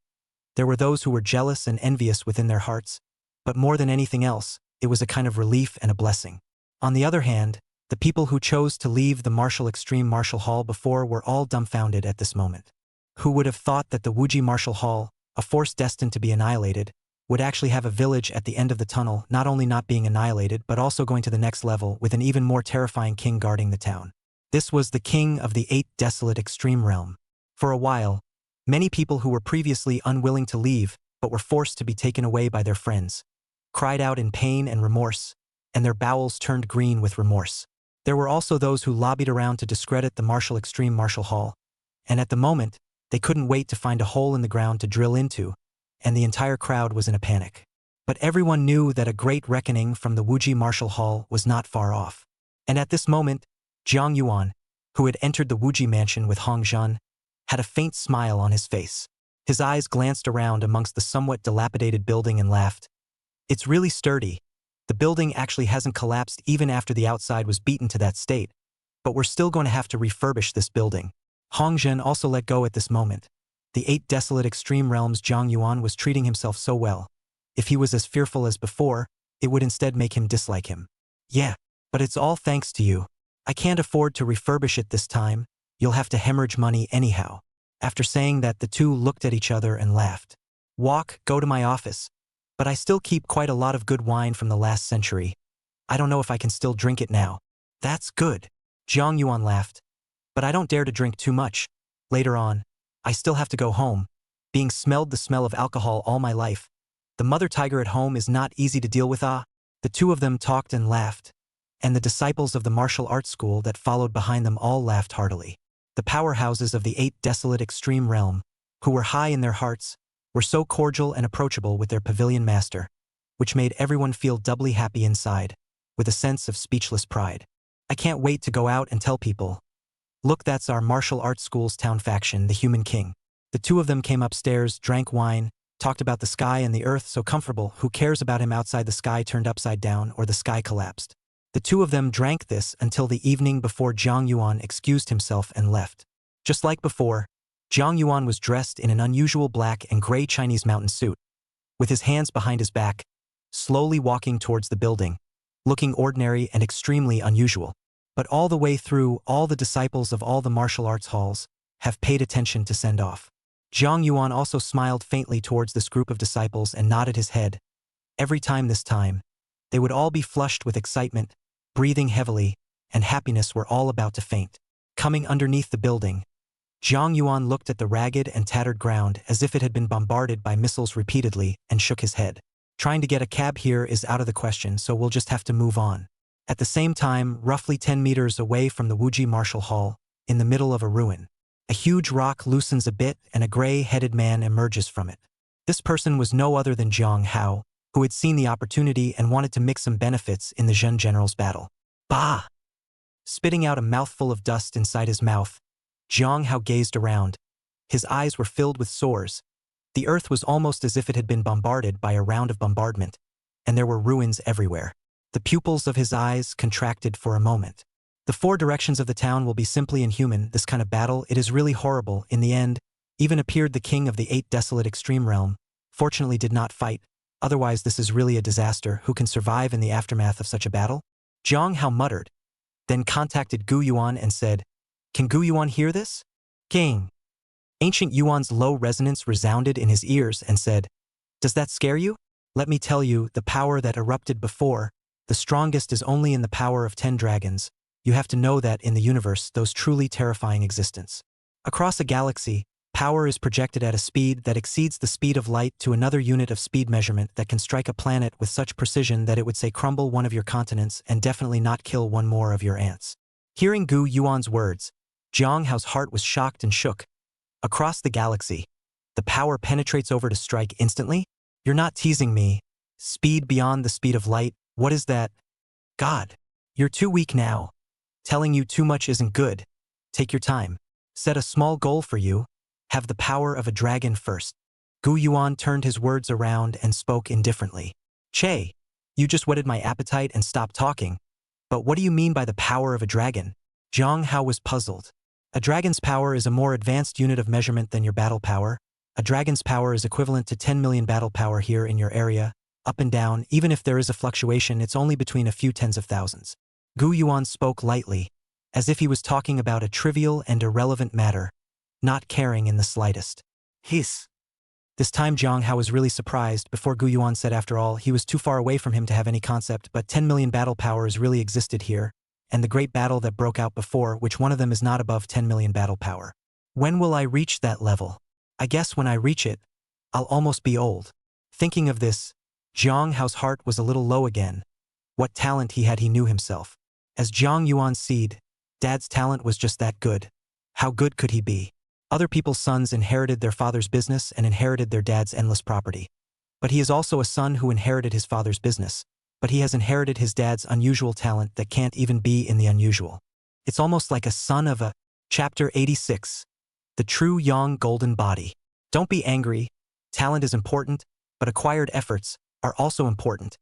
There were those who were jealous and envious within their hearts, but more than anything else, it was a kind of relief and a blessing. On the other hand, the people who chose to leave the Extreme Martial Hall before were all dumbfounded at this moment. Who would have thought that the Wuji Martial Hall, a force destined to be annihilated, would actually have a village at the end of the tunnel, not only not being annihilated but also going to the next level with an even more terrifying king guarding the town. This was the king of the 8 desolate extreme realm. For a while, many people who were previously unwilling to leave but were forced to be taken away by their friends, cried out in pain and remorse, and their bowels turned green with remorse. There were also those who lobbied around to discredit the Extreme Martial Hall, and at the moment, they couldn't wait to find a hole in the ground to drill into, and the entire crowd was in a panic. But everyone knew that a great reckoning from the Wuji Martial Hall was not far off. And at this moment, Jiang Yuan, who had entered the Wuji mansion with Hongjin, had a faint smile on his face. His eyes glanced around amongst the somewhat dilapidated building and laughed. It's really sturdy. The building actually hasn't collapsed even after the outside was beaten to that state, but we're still going to have to refurbish this building. Hongjin also let go at this moment. The 8 desolate extreme realms Jiang Yuan was treating himself so well. If he was as fearful as before, it would instead make him dislike him. Yeah, but it's all thanks to you. I can't afford to refurbish it this time. You'll have to hemorrhage money anyhow. After saying that, the two looked at each other and laughed. Go to my office. But I still keep quite a lot of good wine from the last century. I don't know if I can still drink it now. That's good. Jiang Yuan laughed. But I don't dare to drink too much. Later on, I still have to go home. Being smelled the smell of alcohol all my life. The mother tiger at home is not easy to deal with. The two of them talked and laughed. And the disciples of the martial arts school that followed behind them all laughed heartily. The powerhouses of the 8 desolate extreme realm, who were high in their hearts, were so cordial and approachable with their pavilion master, which made everyone feel doubly happy inside, with a sense of speechless pride. I can't wait to go out and tell people. Look, that's our martial arts school's town faction, the Human King. The two of them came upstairs, drank wine, talked about the sky and the earth so comfortable, who cares about him outside the sky turned upside down or the sky collapsed. The two of them drank this until the evening before Jiang Yuan excused himself and left. Just like before, Jiang Yuan was dressed in an unusual black and gray Chinese mountain suit, with his hands behind his back, slowly walking towards the building, looking ordinary and extremely unusual. But all the way through, all the disciples of all the martial arts halls have paid attention to send off. Zhang Yuan also smiled faintly towards this group of disciples and nodded his head. Every time this time, they would all be flushed with excitement, breathing heavily, and happiness were all about to faint. Coming underneath the building, Zhang Yuan looked at the ragged and tattered ground as if it had been bombarded by missiles repeatedly and shook his head. Trying to get a cab here is out of the question, so we'll just have to move on. At the same time, roughly 10 meters away from the Wuji Martial Hall, in the middle of a ruin, a huge rock loosens a bit and a gray-headed man emerges from it. This person was no other than Zhang Hao, who had seen the opportunity and wanted to mix some benefits in the Zhen general's battle. Bah! Spitting out a mouthful of dust inside his mouth, Zhang Hao gazed around. His eyes were filled with sores. The earth was almost as if it had been bombarded by a round of bombardment, and there were ruins everywhere. The pupils of his eyes contracted for a moment. The four directions of the town will be simply inhuman, this kind of battle, it is really horrible. In the end, even appeared the king of the 8 desolate extreme realm, fortunately did not fight, otherwise this is really a disaster. Who can survive in the aftermath of such a battle? Zhang Hao muttered, then contacted Gu Yuan and said, "Can Gu Yuan hear this?" King. Ancient Yuan's low resonance resounded in his ears and said, "Does that scare you? Let me tell you, the power that erupted before, the strongest is only in the power of 10 dragons. You have to know that in the universe, those truly terrifying existence. Across a galaxy, power is projected at a speed that exceeds the speed of light to another unit of speed measurement that can strike a planet with such precision that it would say crumble one of your continents and definitely not kill one more of your ants." Hearing Gu Yuan's words, Zhang Hao's heart was shocked and shook. Across the galaxy, the power penetrates over to strike instantly? You're not teasing me. Speed beyond the speed of light, what is that? God, you're too weak now. Telling you too much isn't good. Take your time. Set a small goal for you. Have the power of a dragon first. Gu Yuan turned his words around and spoke indifferently. Che, you just whetted my appetite and stopped talking. But what do you mean by the power of a dragon? Zhang Hao was puzzled. A dragon's power is a more advanced unit of measurement than your battle power. A dragon's power is equivalent to 10 million battle power here in your area. Up and down, even if there is a fluctuation, it's only between a few tens of thousands. Gu Yuan spoke lightly, as if he was talking about a trivial and irrelevant matter, not caring in the slightest. Hiss. This time Zhang Hao was really surprised. Before Gu Yuan said, after all, he was too far away from him to have any concept, but 10 million battle powers really existed here, and the great battle that broke out before, which one of them is not above 10 million battle power. When will I reach that level? I guess when I reach it, I'll almost be old. Thinking of this, Zhang Hao's heart was a little low again. What talent he had, he knew himself. As Zhang Yuan's seed, Dad's talent was just that good. How good could he be? Other people's sons inherited their father's business and inherited their dad's endless property. But he is also a son who inherited his father's business. But he has inherited his dad's unusual talent that can't even be in the unusual. It's almost like a son of a... Chapter 86. The True Yang Golden Body. Don't be angry. Talent is important, but acquired efforts are also important.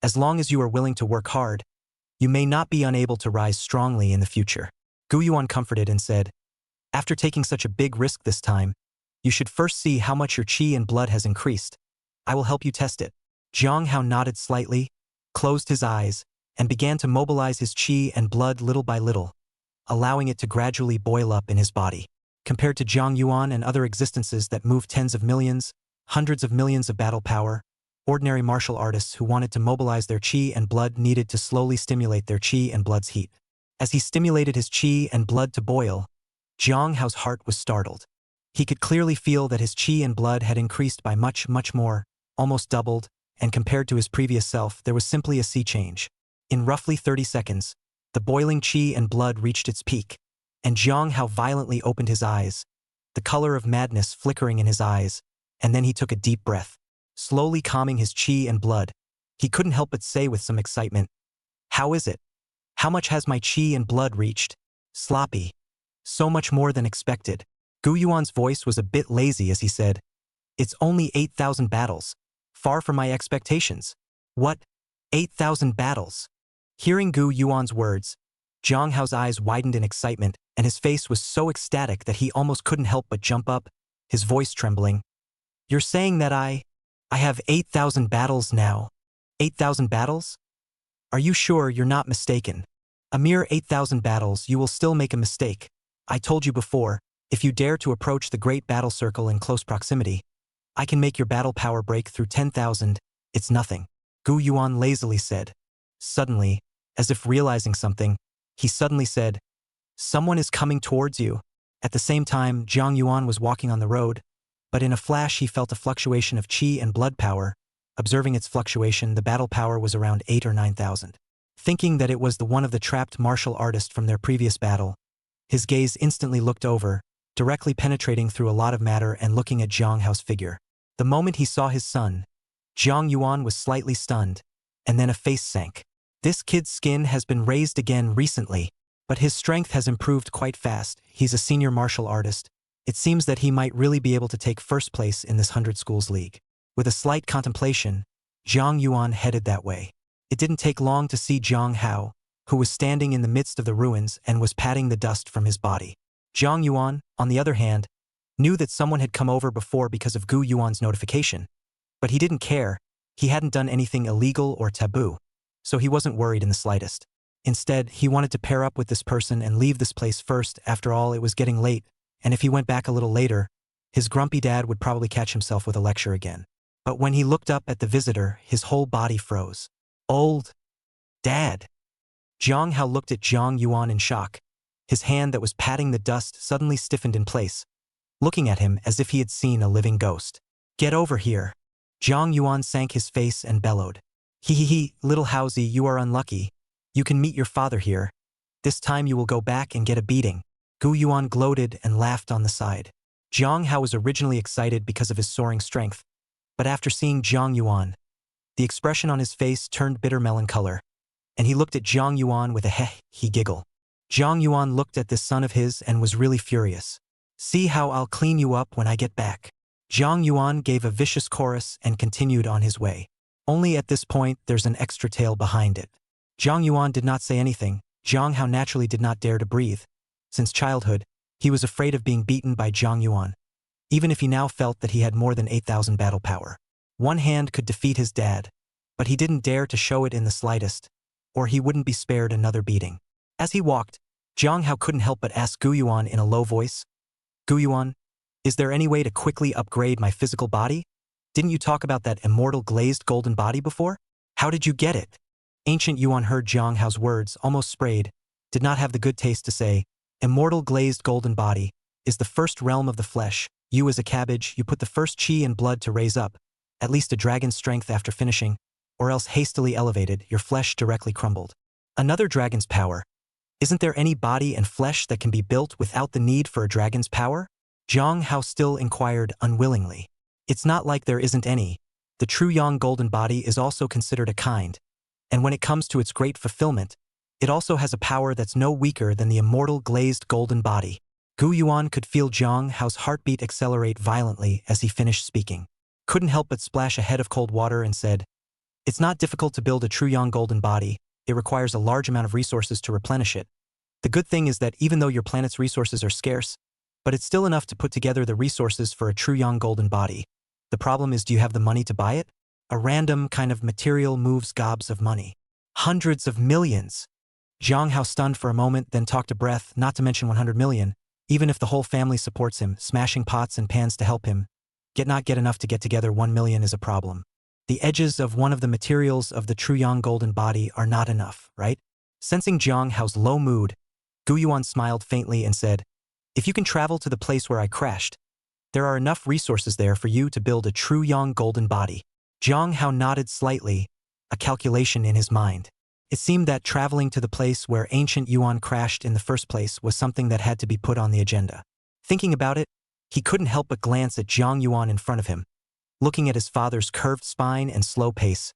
As long as you are willing to work hard, you may not be unable to rise strongly in the future. Gu Yuan comforted and said, after taking such a big risk this time, you should first see how much your qi and blood has increased. I will help you test it. Zhang Hao nodded slightly, closed his eyes, and began to mobilize his qi and blood little by little, allowing it to gradually boil up in his body. Compared to Zhang Yuan and other existences that move tens of millions, hundreds of millions of battle power, ordinary martial artists who wanted to mobilize their qi and blood needed to slowly stimulate their qi and blood's heat. As he stimulated his qi and blood to boil, Zhang Hao's heart was startled. He could clearly feel that his qi and blood had increased by much, much more, almost doubled, and compared to his previous self, there was simply a sea change. In roughly 30 seconds, the boiling qi and blood reached its peak, and Zhang Hao violently opened his eyes, the color of madness flickering in his eyes, and then he took a deep breath. Slowly calming his qi and blood, he couldn't help but say with some excitement, "How is it? How much has my qi and blood reached?" Sloppy. So much more than expected. Gu Yuan's voice was a bit lazy as he said, "It's only 8,000 battles. Far from my expectations." What? 8,000 battles? Hearing Gu Yuan's words, Zhang Hao's eyes widened in excitement, and his face was so ecstatic that he almost couldn't help but jump up, his voice trembling. "You're saying that I have 8,000 battles now? 8,000 battles? Are you sure you're not mistaken?" A mere 8,000 battles, you will still make a mistake. I told you before, if you dare to approach the great battle circle in close proximity, I can make your battle power break through 10,000. It's nothing. Gu Yuan lazily said. Suddenly, as if realizing something, he suddenly said, someone is coming towards you. At the same time, Jiang Yuan was walking on the road, but in a flash he felt a fluctuation of qi and blood power. Observing its fluctuation, the battle power was around 8 or 9,000. Thinking that it was the one of the trapped martial artist from their previous battle, his gaze instantly looked over, directly penetrating through a lot of matter and looking at Zhang Hao's figure. The moment he saw his son, Jiang Yuan was slightly stunned, and then a face sank. This kid's skin has been raised again recently, but his strength has improved quite fast. He's a senior martial artist. It seems that he might really be able to take first place in this 100 Schools League. With a slight contemplation, Jiang Yuan headed that way. It didn't take long to see Zhang Hao, who was standing in the midst of the ruins and was patting the dust from his body. Jiang Yuan, on the other hand, knew that someone had come over before because of Gu Yuan's notification. But he didn't care. He hadn't done anything illegal or taboo, so he wasn't worried in the slightest. Instead, he wanted to pair up with this person and leave this place first. After all, it was getting late, and if he went back a little later, his grumpy dad would probably catch himself with a lecture again. But when he looked up at the visitor, his whole body froze. Old Dad. Zhang Hao looked at Jiang Yuan in shock. His hand that was patting the dust suddenly stiffened in place, looking at him as if he had seen a living ghost. Get over here. Jiang Yuan sank his face and bellowed. He, little Haozi, you are unlucky. You can meet your father here. This time you will go back and get a beating. Gu Yuan gloated and laughed on the side. Jiang Hao was originally excited because of his soaring strength, but after seeing Jiang Yuan, the expression on his face turned bitter melon color, and he looked at Jiang Yuan with a he giggle. Jiang Yuan looked at this son of his and was really furious. See how I'll clean you up when I get back. Jiang Yuan gave a vicious chorus and continued on his way. Only at this point there's an extra tale behind it. Jiang Yuan did not say anything. Jiang Hao naturally did not dare to breathe. Since childhood, he was afraid of being beaten by Jiang Yuan, even if he now felt that he had more than 8,000 battle power. One hand could defeat his dad, but he didn't dare to show it in the slightest, or he wouldn't be spared another beating. As he walked, Jiang Hao couldn't help but ask Gu Yuan in a low voice, Gu Yuan, is there any way to quickly upgrade my physical body? Didn't you talk about that immortal glazed golden body before? How did you get it? Ancient Yuan heard Jiang Hao's words, almost sprayed, did not have the good taste to say, immortal glazed golden body is the first realm of the flesh. You as a cabbage, you put the first chi and blood to raise up, at least a dragon's strength after finishing, or else hastily elevated, your flesh directly crumbled. Another dragon's power. Isn't there any body and flesh that can be built without the need for a dragon's power? Jiang Hao still inquired unwillingly. It's not like there isn't any. The true yang golden body is also considered a kind, and when it comes to its great fulfillment, it also has a power that's no weaker than the immortal glazed golden body. Gu Yuan could feel Jiang Hao's heartbeat accelerate violently as he finished speaking. Couldn't help but splash a head of cold water and said, it's not difficult to build a true yang golden body. It requires a large amount of resources to replenish it. The good thing is that even though your planet's resources are scarce, but it's still enough to put together the resources for a true yang golden body. The problem is, do you have the money to buy it? A random kind of material moves gobs of money. Hundreds of millions. Jiang Hao stunned for a moment, then talked a breath, not to mention 100 million. Even if the whole family supports him, smashing pots and pans to help him, not get enough to get together 1 million is a problem. The edges of one of the materials of the true yang golden body are not enough, right? Sensing Jiang Hao's low mood, Gu Yuan smiled faintly and said, if you can travel to the place where I crashed, there are enough resources there for you to build a true yang golden body. Jiang Hao nodded slightly, a calculation in his mind. It seemed that traveling to the place where ancient Yuan crashed in the first place was something that had to be put on the agenda. Thinking about it, he couldn't help but glance at Jiang Yuan in front of him. Looking at his father's curved spine and slow pace,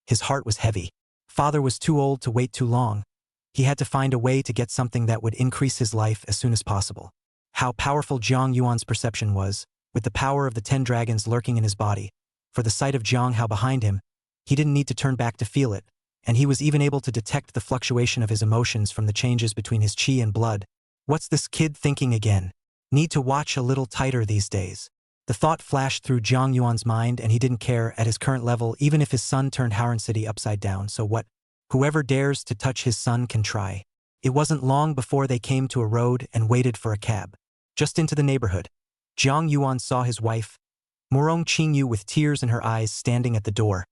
his heart was heavy. Father was too old to wait too long. He had to find a way to get something that would increase his life as soon as possible. How powerful Jiang Yuan's perception was, with the power of the 10 dragons lurking in his body. For the sight of Jiang Hao behind him, he didn't need to turn back to feel it, and he was even able to detect the fluctuation of his emotions from the changes between his chi and blood. What's this kid thinking again? Need to watch a little tighter these days. The thought flashed through Jiang Yuan's mind, and he didn't care at his current level even if his son turned Howren City upside down. So what? Whoever dares to touch his son can try. It wasn't long before they came to a road and waited for a cab. Just into the neighborhood, Jiang Yuan saw his wife, Morong Qingyu, with tears in her eyes, standing at the door,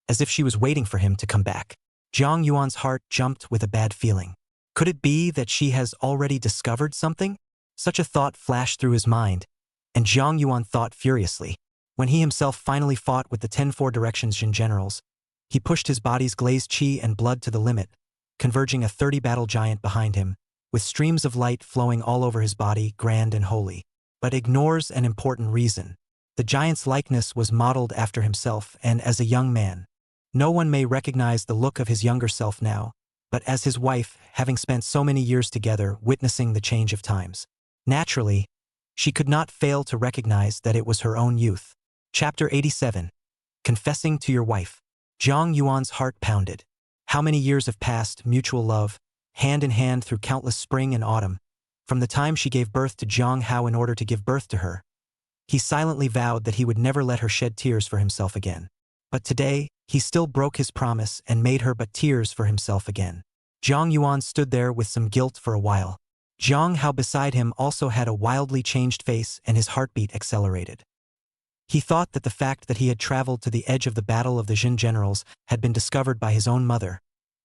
as if she was waiting for him to come back. Jiang Yuan's heart jumped with a bad feeling. Could it be that she has already discovered something? Such a thought flashed through his mind, and Jiang Yuan thought furiously. When he himself finally fought with the 10-4 Directions Jin generals, he pushed his body's glazed qi and blood to the limit, converging a 30 battle giant behind him, with streams of light flowing all over his body, grand and holy. But ignores an important reason. The giant's likeness was modeled after himself, and as a young man, no one may recognize the look of his younger self now, but as his wife, having spent so many years together, witnessing the change of times. Naturally, she could not fail to recognize that it was her own youth. Chapter 87. Confessing to your wife. Jiang Yuan's heart pounded. How many years have passed, mutual love, hand in hand through countless spring and autumn, from the time she gave birth to Jiang Hao in order to give birth to her. He silently vowed that he would never let her shed tears for himself again. But today, he still broke his promise and made her but tears for himself again. Jiang Yuan stood there with some guilt for a while. Jiang Hao beside him also had a wildly changed face, and his heartbeat accelerated. He thought that the fact that he had traveled to the edge of the battle of the Jin generals had been discovered by his own mother,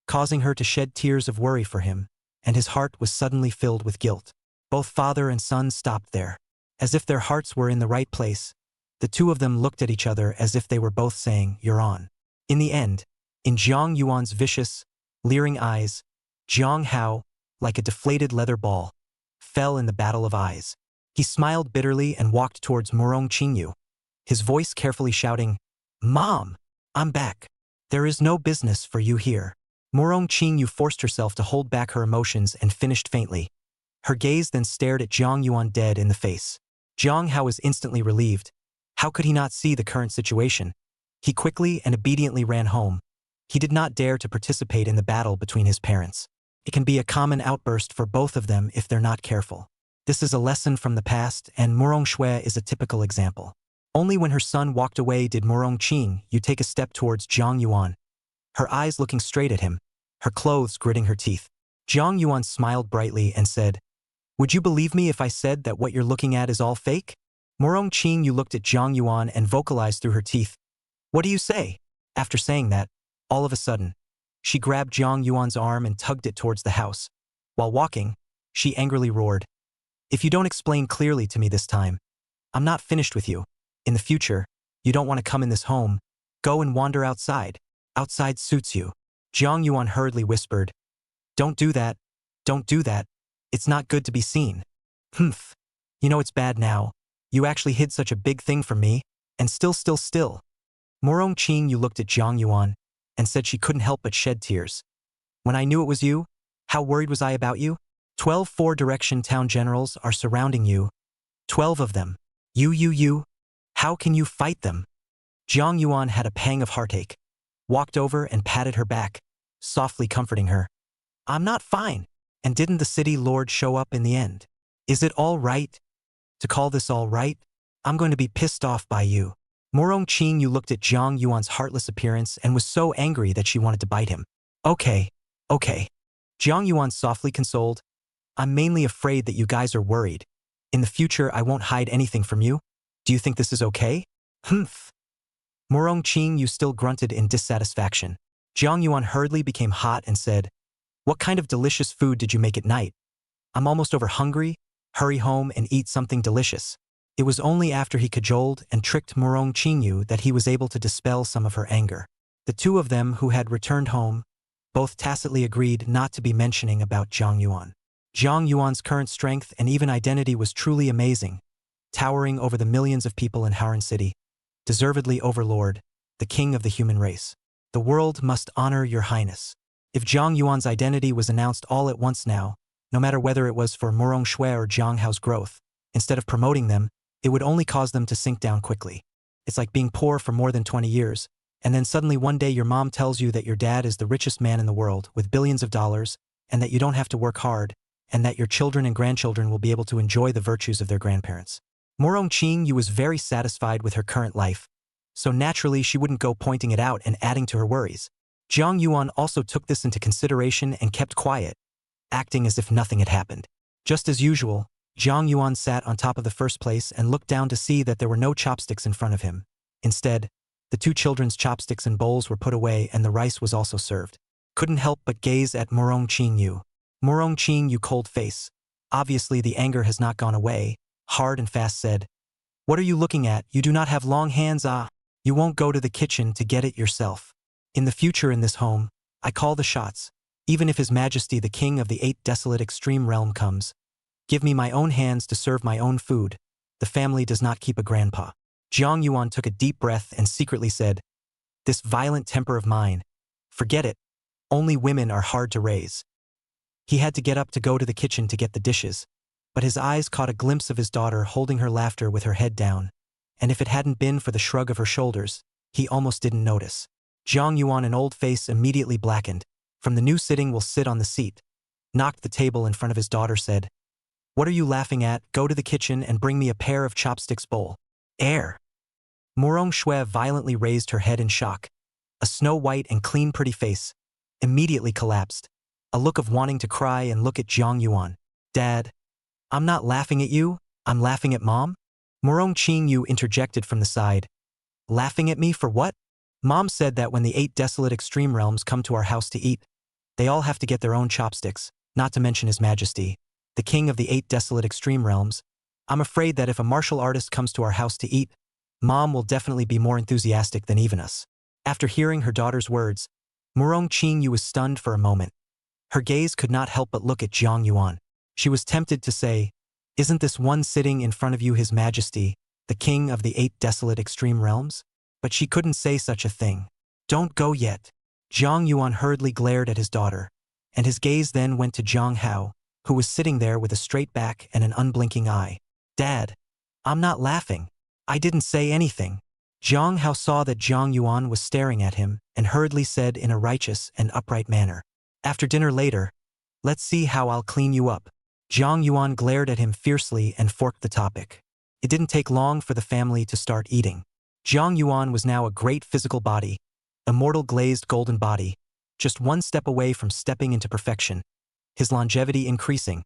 causing her to shed tears of worry for him, and his heart was suddenly filled with guilt. Both father and son stopped there. As if their hearts were in the right place, the two of them looked at each other as if they were both saying, "You're on." In the end, in Jiang Yuan's vicious, leering eyes, Jiang Hao, like a deflated leather ball, fell in the battle of eyes. He smiled bitterly and walked towards Morong Qingyu, his voice carefully shouting, "Mom, I'm back. There is no business for you here." Morong Qingyu forced herself to hold back her emotions and finished faintly. Her gaze then stared at Jiang Yuan dead in the face. Jiang Hao was instantly relieved. How could he not see the current situation? He quickly and obediently ran home. He did not dare to participate in the battle between his parents. It can be a common outburst for both of them if they're not careful. This is a lesson from the past, and Morong Shui is a typical example. Only when her son walked away did Morong Qingyu take a step towards Jiang Yuan, her eyes looking straight at him, her clothes gritting her teeth. Jiang Yuan smiled brightly and said, "Would you believe me if I said that what you're looking at is all fake?" Morong Qingyu looked at Jiang Yuan and vocalized through her teeth, "What do you say?" After saying that, all of a sudden, she grabbed Jiang Yuan's arm and tugged it towards the house. While walking, she angrily roared, "If you don't explain clearly to me this time, I'm not finished with you. In the future, you don't want to come in this home. Go and wander outside. Outside suits you." Jiang Yuan hurriedly whispered, "Don't do that. Don't do that. It's not good to be seen." "Humph. You know it's bad now. You actually hid such a big thing from me, and still. Morong Qingyu looked at Jiang Yuan and said she couldn't help but shed tears. "When I knew it was you, how worried was I about you? 12 four-direction town generals are surrounding you. 12 of them. You. How can you fight them?" Jiang Yuan had a pang of heartache, walked over and patted her back, softly comforting her. "I'm not fine. And didn't the city lord show up in the end? Is it all right? To call this all right? I'm going to be pissed off by you." Morong Qingyu looked at Jiang Yuan's heartless appearance and was so angry that she wanted to bite him. Okay. Jiang Yuan softly consoled, "I'm mainly afraid that you guys are worried. In the future, I won't hide anything from you. Do you think this is okay?" "Humph." Morong Qingyu still grunted in dissatisfaction. Jiang Yuan hurriedly became hot and said, "What kind of delicious food did you make at night? I'm almost over hungry. Hurry home and eat something delicious." It was only after he cajoled and tricked Morong Qingyu that he was able to dispel some of her anger. The two of them who had returned home both tacitly agreed not to be mentioning about Jiang Yuan. Jiang Yuan's current strength and even identity was truly amazing, towering over the millions of people in Haran City, deservedly overlord, the king of the human race. The world must honor your highness. If Jiang Yuan's identity was announced all at once now, no matter whether it was for Morong Shui or Jiang Hao's growth, instead of promoting them, it would only cause them to sink down quickly. It's like being poor for more than 20 years, and then suddenly one day your mom tells you that your dad is the richest man in the world with billions of dollars, and that you don't have to work hard, and that your children and grandchildren will be able to enjoy the virtues of their grandparents. Morong Qingyu was very satisfied with her current life, so naturally she wouldn't go pointing it out and adding to her worries. Jiang Yuan also took this into consideration and kept quiet, acting as if nothing had happened. Just as usual, Jiang Yuan sat on top of the first place and looked down to see that there were no chopsticks in front of him. Instead, the two children's chopsticks and bowls were put away and the rice was also served. Couldn't help but gaze at Murong Qingyu. Murong Qingyu cold face. Obviously the anger has not gone away, hard and fast said, "What are you looking at? You do not have long hands, ah. You won't go to the kitchen to get it yourself. In the future in this home, I call the shots. Even if His Majesty the King of the 8 desolate extreme realm comes, give me my own hands to serve my own food. The family does not keep a grandpa." Jiang Yuan took a deep breath and secretly said, "This violent temper of mine, forget it. Only women are hard to raise." He had to get up to go to the kitchen to get the dishes, but his eyes caught a glimpse of his daughter holding her laughter with her head down, and if it hadn't been for the shrug of her shoulders, he almost didn't notice. Jiang Yuan, an old face, immediately blackened. "From the new sitting will sit on the seat," knocked the table in front of his daughter, said, "What are you laughing at? Go to the kitchen and bring me a pair of chopsticks bowl." "Air." Murong Shui violently raised her head in shock. A snow-white and clean pretty face immediately collapsed, a look of wanting to cry and look at Jiang Yuan. "Dad, I'm not laughing at you, I'm laughing at Mom?" Murong Qingyu interjected from the side. "Laughing at me for what? Mom said that when the 8 desolate extreme realms come to our house to eat, they all have to get their own chopsticks, not to mention His Majesty, the King of the 8 desolate extreme realms. I'm afraid that if a martial artist comes to our house to eat, Mom will definitely be more enthusiastic than even us." After hearing her daughter's words, Murong Qingyu was stunned for a moment. Her gaze could not help but look at Jiang Yuan. She was tempted to say, "Isn't this one sitting in front of you His Majesty, the King of the 8 desolate extreme realms?" But she couldn't say such a thing. "Don't go yet." Jiang Yuan hurriedly glared at his daughter, and his gaze then went to Jiang Hao, who was sitting there with a straight back and an unblinking eye. "Dad, I'm not laughing. I didn't say anything." Jiang Hao saw that Jiang Yuan was staring at him and hurriedly said in a righteous and upright manner, "After dinner later, let's see how I'll clean you up." Jiang Yuan glared at him fiercely and forked the topic. It didn't take long for the family to start eating. Jiang Yuan was now a great physical body, immortal glazed golden body, just one step away from stepping into perfection, his longevity increasing,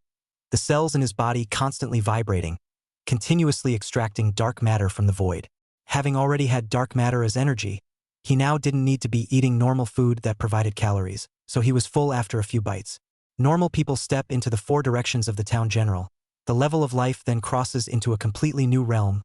the cells in his body constantly vibrating, continuously extracting dark matter from the void. Having already had dark matter as energy, he now didn't need to be eating normal food that provided calories, so he was full after a few bites. Normal people step into the 4 directions of the town general. The level of life then crosses into a completely new realm.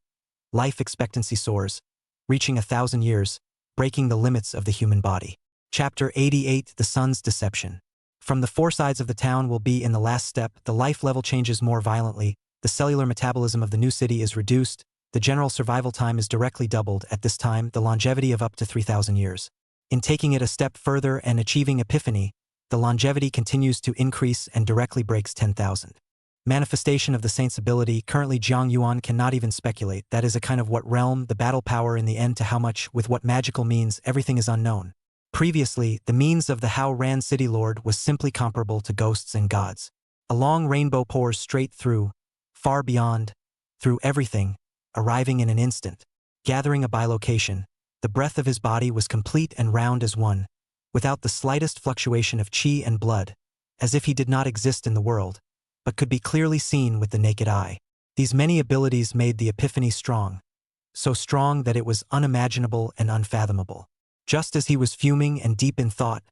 Life expectancy soars, reaching 1,000 years, breaking the limits of the human body. Chapter 88: The Sun's Deception. From the 4 sides of the town will be in the last step. The life level changes more violently, the cellular metabolism of the new city is reduced, the general survival time is directly doubled, at this time the longevity of up to 3,000 years. In taking it a step further and achieving epiphany, the longevity continues to increase and directly breaks 10,000. Manifestation of the saint's ability. Currently Jiang Yuan cannot even speculate, that is a kind of what realm, the battle power in the end to how much, with what magical means, everything is unknown. Previously, the means of the Hao Ran City Lord was simply comparable to ghosts and gods. A long rainbow pours straight through, far beyond, through everything, arriving in an instant. Gathering a bilocation, the breath of his body was complete and round as one, without the slightest fluctuation of qi and blood, as if he did not exist in the world, but could be clearly seen with the naked eye. These many abilities made the epiphany strong, so strong that it was unimaginable and unfathomable. Just as he was fuming and deep in thought,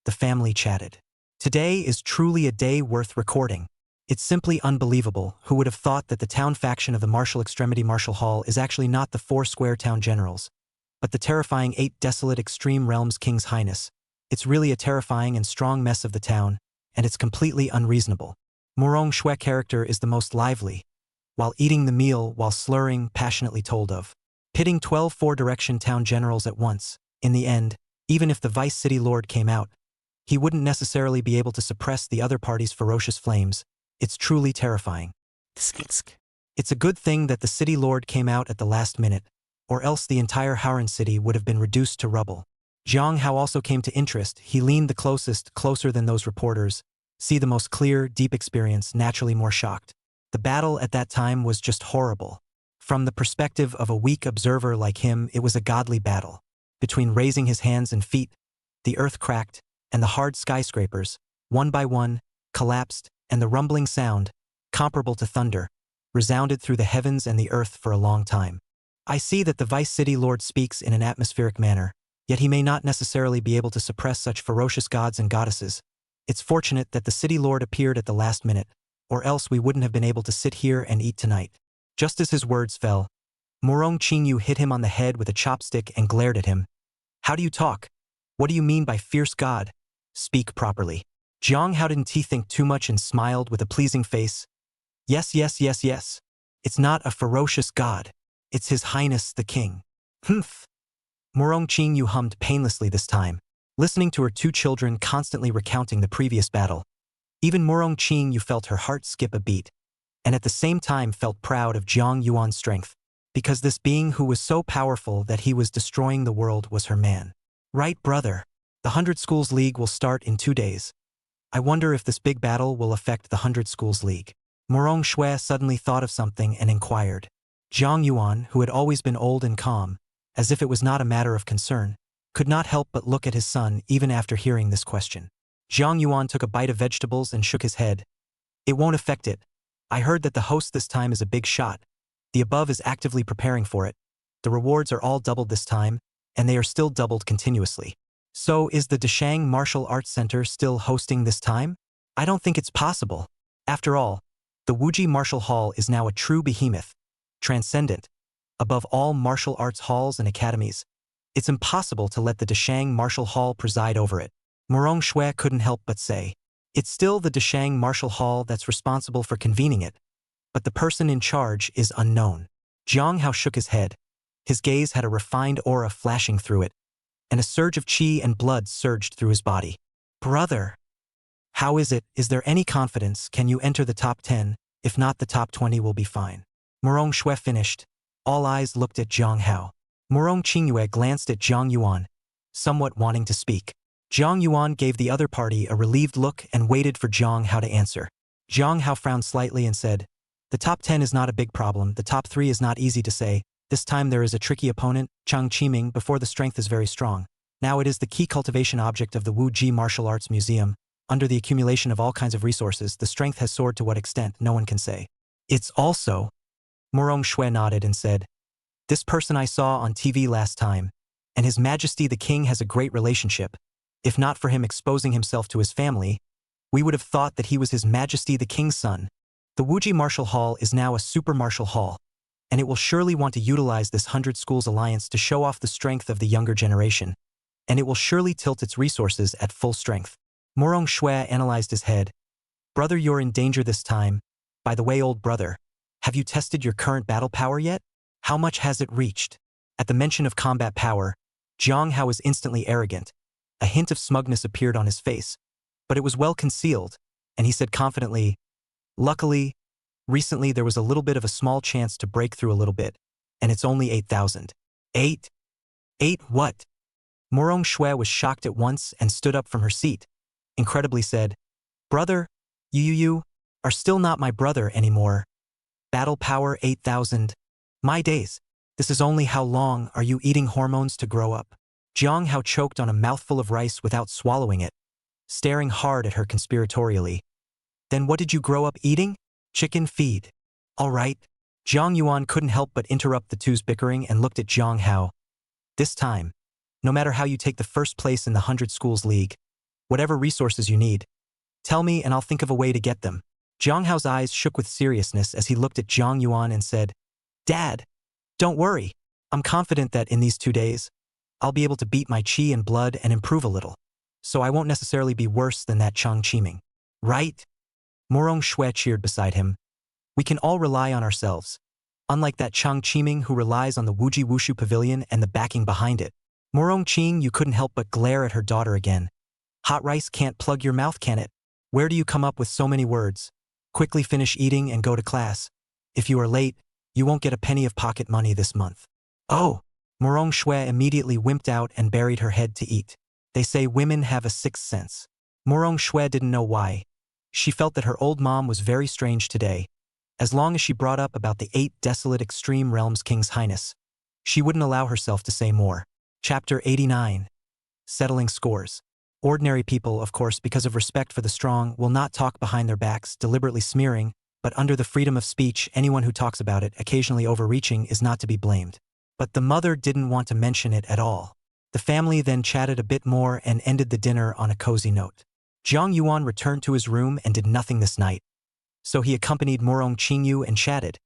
the family chatted. Today is truly a day worth recording. It's simply unbelievable. Who would have thought that the town faction of the Martial Extremity Martial Hall is actually not the 4 square town generals, but the terrifying 8 desolate extreme realms King's Highness. It's really a terrifying and strong mess of the town, and it's completely unreasonable. Murong Shui character is the most lively, while eating the meal while slurring, passionately told of. Pitting 12 4-direction town generals at once. In the end, even if the Vice City Lord came out, he wouldn't necessarily be able to suppress the other party's ferocious flames. It's truly terrifying. It's a good thing that the City Lord came out at the last minute, or else the entire Haoran city would have been reduced to rubble. Jiang Hao also came to interest. He leaned the closest, closer than those reporters. See the most clear, deep experience, naturally more shocked. The battle at that time was just horrible. From the perspective of a weak observer like him, it was a godly battle. Between raising his hands and feet, the earth cracked, and the hard skyscrapers, one by one, collapsed, and the rumbling sound, comparable to thunder, resounded through the heavens and the earth for a long time. I see that the Vice City Lord speaks in an atmospheric manner, yet he may not necessarily be able to suppress such ferocious gods and goddesses. It's fortunate that the City Lord appeared at the last minute, or else we wouldn't have been able to sit here and eat tonight. Just as his words fell, Morong Qingyu hit him on the head with a chopstick and glared at him. How do you talk? What do you mean by fierce god? Speak properly. Jiang Hao didn't think too much and smiled with a pleasing face. Yes, yes, yes, yes. It's not a ferocious god. It's His Highness the King. Humph. Morong Qingyu hummed painlessly this time, listening to her two children constantly recounting the previous battle. Even Morong Qingyu felt her heart skip a beat, and at the same time felt proud of Jiang Yuan's strength, because this being who was so powerful that he was destroying the world was her man. Right, brother. The 100 Schools League will start in 2 days. I wonder if this big battle will affect the 100 Schools League. Morong Shui suddenly thought of something and inquired. Jiang Yuan, who had always been old and calm, as if it was not a matter of concern, could not help but look at his son even after hearing this question. Jiang Yuan took a bite of vegetables and shook his head. It won't affect it. I heard that the host this time is a big shot. The above is actively preparing for it. The rewards are all doubled this time, and they are still doubled continuously. So is the Deshang Martial Arts Center still hosting this time? I don't think it's possible. After all, the Wuji Martial Hall is now a true behemoth, transcendent, above all martial arts halls and academies. It's impossible to let the Deshang Martial Hall preside over it. Morong Shui couldn't help but say. It's still the Deshang Martial Hall that's responsible for convening it, but the person in charge is unknown. Jiang Hao shook his head. His gaze had a refined aura flashing through it, and a surge of qi and blood surged through his body. Brother! How is it? Is there any confidence? Can you enter the top 10? If not, the top 20 will be fine. Morong Shui finished. All eyes looked at Jiang Hao. Morong Qingyue glanced at Jiang Yuan, somewhat wanting to speak. Jiang Yuan gave the other party a relieved look and waited for Jiang Hao to answer. Jiang Hao frowned slightly and said, the top 10 is not a big problem. The top 3 is not easy to say. This time there is a tricky opponent, Chang Qiming, before the strength is very strong. Now it is the key cultivation object of the Wu Ji Martial Arts Museum. Under the accumulation of all kinds of resources, the strength has soared to what extent, no one can say. It's also... Morong Shui nodded and said, this person I saw on TV last time, and His Majesty the King has a great relationship. If not for him exposing himself to his family, we would have thought that he was His Majesty the King's son. The Wuji Martial Hall is now a super martial hall, and it will surely want to utilize this 100 Schools Alliance to show off the strength of the younger generation, and it will surely tilt its resources at full strength. Morong Shui analyzed his head. Brother, you're in danger this time. By the way, old brother, have you tested your current battle power yet? How much has it reached? At the mention of combat power, Jiang Hao was instantly arrogant. A hint of smugness appeared on his face, but it was well concealed, and he said confidently, luckily, recently there was a little bit of a small chance to break through a little bit, and it's only 8,000. 8? 8 what? Morong Shui was shocked at once and stood up from her seat, incredibly said, brother, you are still not my brother anymore. Battle power 8,000. My days, this is only how long are you eating hormones to grow up? Jiang Hao choked on a mouthful of rice without swallowing it, staring hard at her conspiratorially. Then what did you grow up eating? Chicken feed. All right. Jiang Yuan couldn't help but interrupt the two's bickering and looked at Jiang Hao. This time, no matter how you take the first place in the 100 Schools League, whatever resources you need, tell me and I'll think of a way to get them. Jiang Hao's eyes shook with seriousness as he looked at Jiang Yuan and said, Dad, don't worry. I'm confident that in these 2 days, I'll be able to beat my qi and blood and improve a little, so I won't necessarily be worse than that Chang Qiming. Right? Morong Shui cheered beside him. We can all rely on ourselves, unlike that Chang Qiming who relies on the Wuji Wushu Pavilion and the backing behind it. Morong Qing, you couldn't help but glare at her daughter again. Hot rice can't plug your mouth, can it? Where do you come up with so many words? Quickly finish eating and go to class. If you are late, you won't get a penny of pocket money this month. Oh! Morong Shui immediately wimped out and buried her head to eat. They say women have a sixth sense. Morong Shui didn't know why. She felt that her old mom was very strange today. As long as she brought up about the 8 desolate extreme realms King's Highness, she wouldn't allow herself to say more. Chapter 89. Settling Scores. Ordinary people, of course, because of respect for the strong, will not talk behind their backs, deliberately smearing, but under the freedom of speech, anyone who talks about it, occasionally overreaching, is not to be blamed. But the mother didn't want to mention it at all. The family then chatted a bit more and ended the dinner on a cozy note. Jiang Yuan returned to his room and did nothing this night. So he accompanied Morong Qingyu and chatted,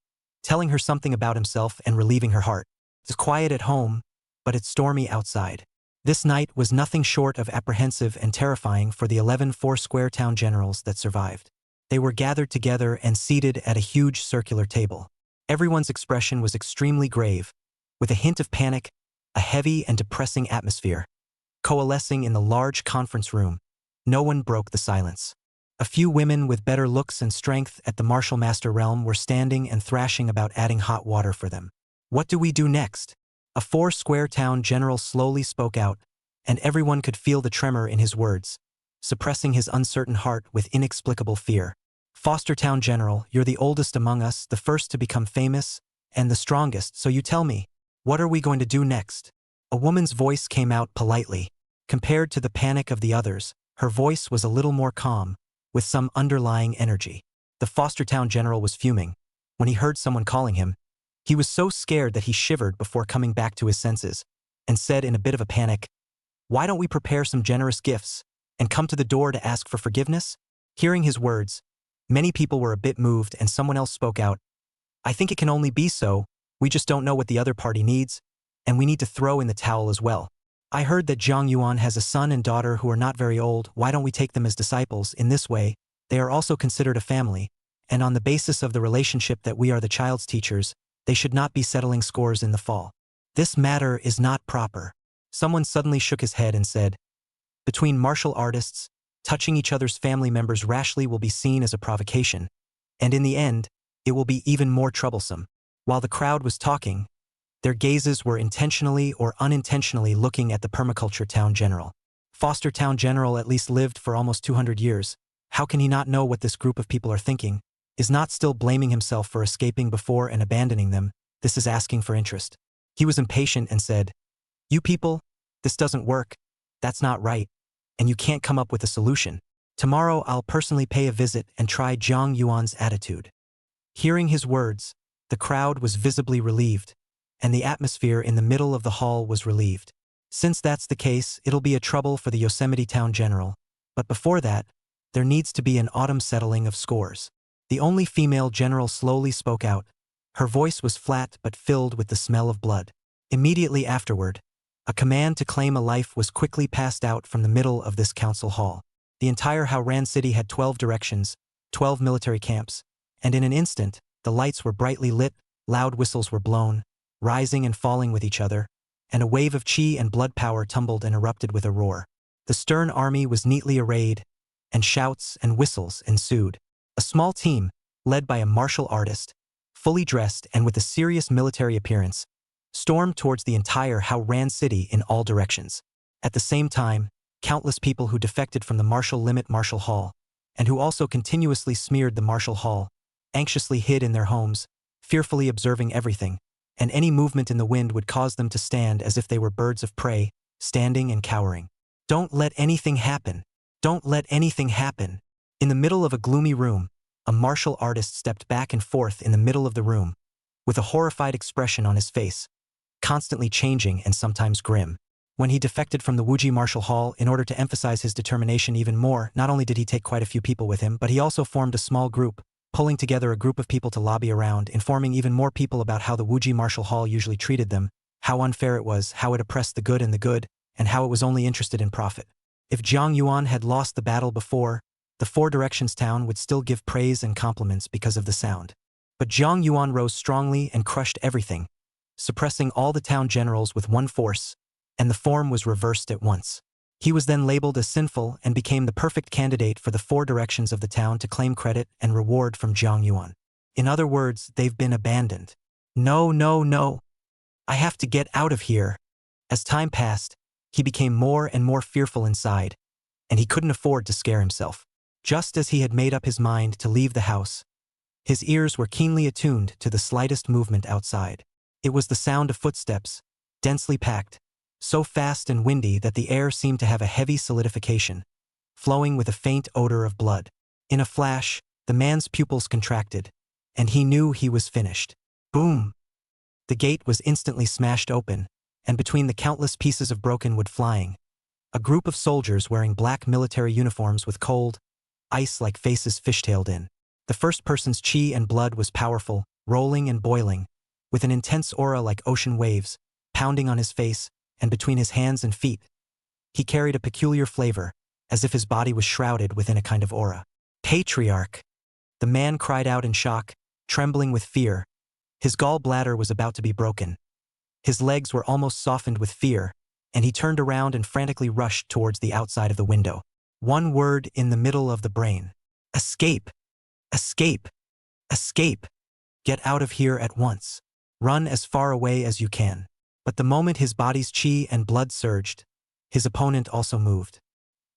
telling her something about himself and relieving her heart. It's quiet at home, but it's stormy outside. This night was nothing short of apprehensive and terrifying for the 11 four-square town generals that survived. They were gathered together and seated at a huge circular table. Everyone's expression was extremely grave, with a hint of panic, a heavy and depressing atmosphere. Coalescing in the large conference room, no one broke the silence. A few women with better looks and strength at the martial master realm were standing and thrashing about adding hot water for them. What do we do next? A four-square town general slowly spoke out, and everyone could feel the tremor in his words, suppressing his uncertain heart with inexplicable fear. Foster Town General, you're the oldest among us, the first to become famous, and the strongest, so you tell me, what are we going to do next? A woman's voice came out politely. Compared to the panic of the others, her voice was a little more calm, with some underlying energy. The Foster Town General was fuming. When he heard someone calling him, he was so scared that he shivered before coming back to his senses, and said in a bit of a panic, "Why don't we prepare some generous gifts, and come to the door to ask for forgiveness?" Hearing his words, many people were a bit moved and someone else spoke out, "I think it can only be so, we just don't know what the other party needs, and we need to throw in the towel as well. I heard that Jiang Yuan has a son and daughter who are not very old, why don't we take them as disciples? In this way, they are also considered a family, and on the basis of the relationship that we are the child's teachers, they should not be settling scores in the fall. This matter is not proper." Someone suddenly shook his head and said, "Between martial artists, touching each other's family members rashly will be seen as a provocation, and in the end, it will be even more troublesome." While the crowd was talking, their gazes were intentionally or unintentionally looking at the permaculture town general. Foster Town General at least lived for almost 200 years. How can he not know what this group of people are thinking? Is not still blaming himself for escaping before and abandoning them? This is asking for interest. He was impatient and said, "You people, this doesn't work. That's not right. And you can't come up with a solution. Tomorrow I'll personally pay a visit and try Jiang Yuan's attitude." Hearing his words, the crowd was visibly relieved, and the atmosphere in the middle of the hall was relieved. Since that's the case, it'll be a trouble for the Yosemite Town General. But before that, there needs to be an autumn settling of scores. The only female general slowly spoke out. Her voice was flat but filled with the smell of blood. Immediately afterward, a command to claim a life was quickly passed out from the middle of this council hall. The entire Haoran city had 12 directions, 12 military camps, and in an instant, the lights were brightly lit, loud whistles were blown, rising and falling with each other, and a wave of chi and blood power tumbled and erupted with a roar. The stern army was neatly arrayed, and shouts and whistles ensued. A small team, led by a martial artist, fully dressed and with a serious military appearance, stormed towards the entire Haoran city in all directions. At the same time, countless people who defected from the martial limit martial hall, and who also continuously smeared the martial hall, anxiously hid in their homes, fearfully observing everything, and any movement in the wind would cause them to stand as if they were birds of prey, standing and cowering. "Don't let anything happen. Don't let anything happen." In the middle of a gloomy room, a martial artist stepped back and forth in the middle of the room, with a horrified expression on his face, constantly changing and sometimes grim. When he defected from the Wuji Martial Hall in order to emphasize his determination even more, not only did he take quite a few people with him, but he also formed a small group, pulling together a group of people to lobby around, informing even more people about how the Wuji Martial Hall usually treated them, how unfair it was, how it oppressed the good, and how it was only interested in profit. If Jiang Yuan had lost the battle before, the Four Directions town would still give praise and compliments because of the sound. But Jiang Yuan rose strongly and crushed everything, suppressing all the town generals with one force, and the form was reversed at once. He was then labeled as sinful and became the perfect candidate for the Four Directions of the town to claim credit and reward from Jiang Yuan. In other words, they've been abandoned. No, no, no. I have to get out of here. As time passed, he became more and more fearful inside, and he couldn't afford to scare himself. Just as he had made up his mind to leave the house, his ears were keenly attuned to the slightest movement outside. It was the sound of footsteps, densely packed, so fast and windy that the air seemed to have a heavy solidification, flowing with a faint odor of blood. In a flash, the man's pupils contracted, and he knew he was finished. Boom! The gate was instantly smashed open, and between the countless pieces of broken wood flying, a group of soldiers wearing black military uniforms with cold, ice-like faces fishtailed in. The first person's chi and blood was powerful, rolling and boiling, with an intense aura like ocean waves, pounding on his face and between his hands and feet. He carried a peculiar flavor, as if his body was shrouded within a kind of aura. Patriarch! The man cried out in shock, trembling with fear. His gallbladder was about to be broken. His legs were almost softened with fear, and he turned around and frantically rushed towards the outside of the window. One word in the middle of the brain. Escape! Escape! Escape! Get out of here at once. Run as far away as you can. But the moment his body's chi and blood surged, his opponent also moved.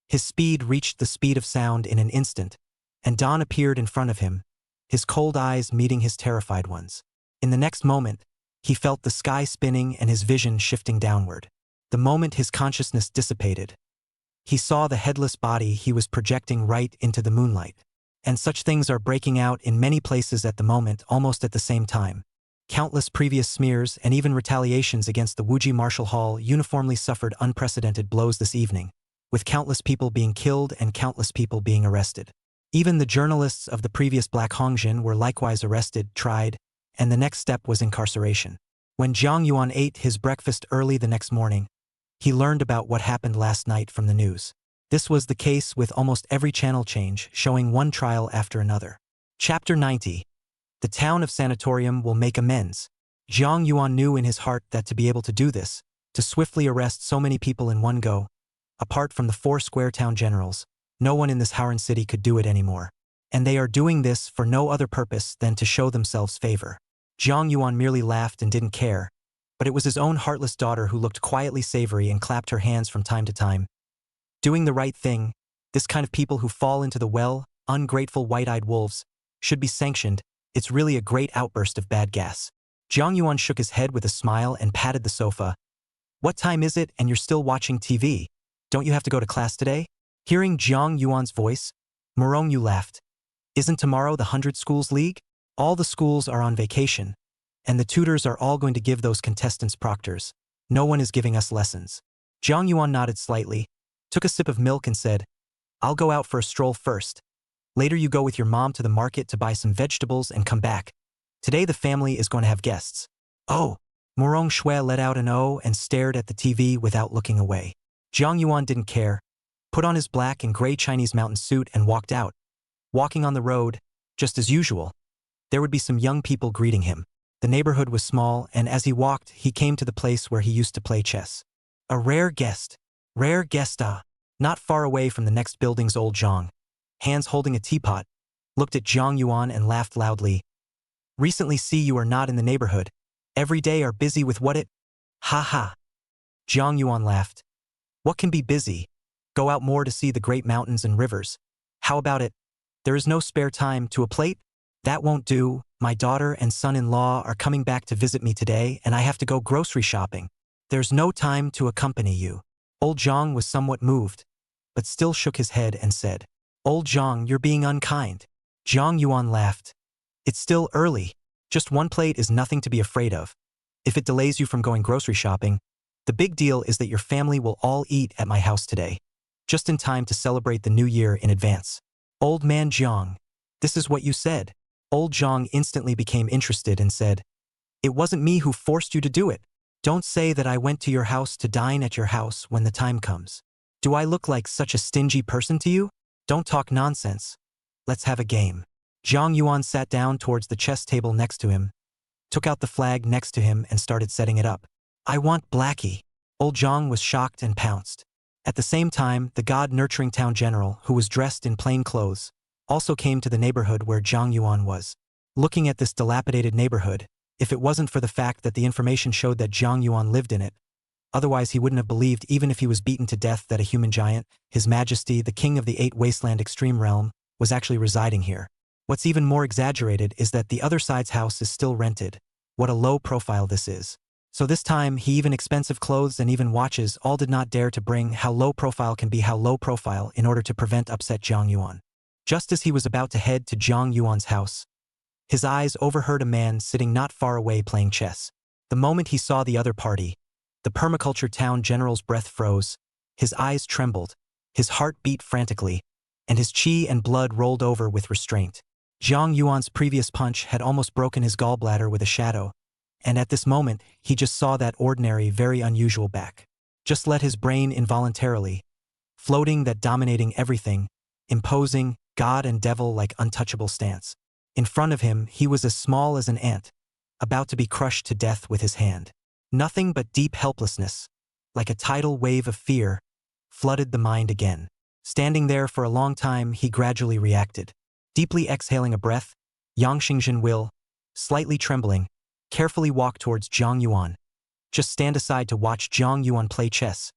His speed reached the speed of sound in an instant, and dawn appeared in front of him, his cold eyes meeting his terrified ones. In the next moment, he felt the sky spinning and his vision shifting downward. The moment his consciousness dissipated, he saw the headless body he was projecting right into the moonlight. And such things are breaking out in many places at the moment, almost at the same time. Countless previous smears and even retaliations against the Wuji Martial Hall uniformly suffered unprecedented blows this evening, with countless people being killed and countless people being arrested. Even the journalists of the previous Black Hongjin were likewise arrested, tried, and the next step was incarceration. When Jiang Yuan ate his breakfast early the next morning, he learned about what happened last night from the news. This was the case with almost every channel change, showing one trial after another. Chapter 90. The town of Sanatorium will make amends. Jiang Yuan knew in his heart that to be able to do this, to swiftly arrest so many people in one go, apart from the 4 square town generals, no one in this Howran city could do it anymore. And they are doing this for no other purpose than to show themselves favor. Jiang Yuan merely laughed and didn't care, but it was his own heartless daughter who looked quietly savory and clapped her hands from time to time. Doing the right thing, this kind of people who fall into the well, ungrateful white-eyed wolves, should be sanctioned. It's really a great outburst of bad gas. Jiang Yuan shook his head with a smile and patted the sofa. What time is it and you're still watching TV? Don't you have to go to class today? Hearing Jiang Yuan's voice, Morongyu laughed. Isn't tomorrow the 100 Schools League? All the schools are on vacation, and the tutors are all going to give those contestants proctors. No one is giving us lessons. Jiang Yuan nodded slightly, took a sip of milk and said, I'll go out for a stroll first. Later you go with your mom to the market to buy some vegetables and come back. Today the family is going to have guests. Oh! Morong Shui let out an oh and stared at the TV without looking away. Jiang Yuan didn't care, put on his black and gray Chinese mountain suit and walked out. Walking on the road, just as usual, there would be some young people greeting him. The neighborhood was small, and as he walked, he came to the place where he used to play chess. A rare guest. Rare guesta. Not far away from the next building's old Zhang, hands holding a teapot, looked at Jiang Yuan and laughed loudly. Recently see you are not in the neighborhood. Every day are busy with what it? Ha ha. Jiang Yuan laughed. What can be busy? Go out more to see the great mountains and rivers. How about it? There is no spare time to a plate? That won't do. My daughter and son-in-law are coming back to visit me today and I have to go grocery shopping. There's no time to accompany you. Old Zhang was somewhat moved, but still shook his head and said, Old Zhang, you're being unkind. Jiang Yuan laughed. It's still early. Just one plate is nothing to be afraid of. If it delays you from going grocery shopping, the big deal is that your family will all eat at my house today, just in time to celebrate the new year in advance. Old man Jiang, this is what you said. Old Zhang instantly became interested and said, It wasn't me who forced you to do it. Don't say that I went to your house to dine at your house when the time comes. Do I look like such a stingy person to you? Don't talk nonsense. Let's have a game. Jiang Yuan sat down towards the chess table next to him, took out the flag next to him and started setting it up. I want Blackie. Old Zhang was shocked and pounced. At the same time, the god-nurturing town general, who was dressed in plain clothes, also came to the neighborhood where Jiang Yuan was. Looking at this dilapidated neighborhood, if it wasn't for the fact that the information showed that Jiang Yuan lived in it, otherwise he wouldn't have believed even if he was beaten to death that a human giant, His Majesty, the King of the 8 Wasteland Extreme Realm, was actually residing here. What's even more exaggerated is that the other side's house is still rented. What a low profile this is. So this time, he even expensive clothes and even watches all did not dare to bring how low profile can be how low profile in order to prevent upset Jiang Yuan. Just as he was about to head to Jiang Yuan's house, his eyes overheard a man sitting not far away playing chess. The moment he saw the other party, the permaculture town general's breath froze, his eyes trembled, his heart beat frantically, and his qi and blood rolled over with restraint. Jiang Yuan's previous punch had almost broken his gallbladder with a shadow, and at this moment, he just saw that ordinary, very unusual back. Just let his brain involuntarily, floating that dominating everything, imposing, God and devil like untouchable stance. In front of him, he was as small as an ant, about to be crushed to death with his hand. Nothing but deep helplessness, like a tidal wave of fear, flooded the mind again. Standing there for a long time, he gradually reacted. Deeply exhaling a breath, Yang Xingjin will, slightly trembling, carefully walk towards Jiang Yuan. Just stand aside to watch Jiang Yuan play chess,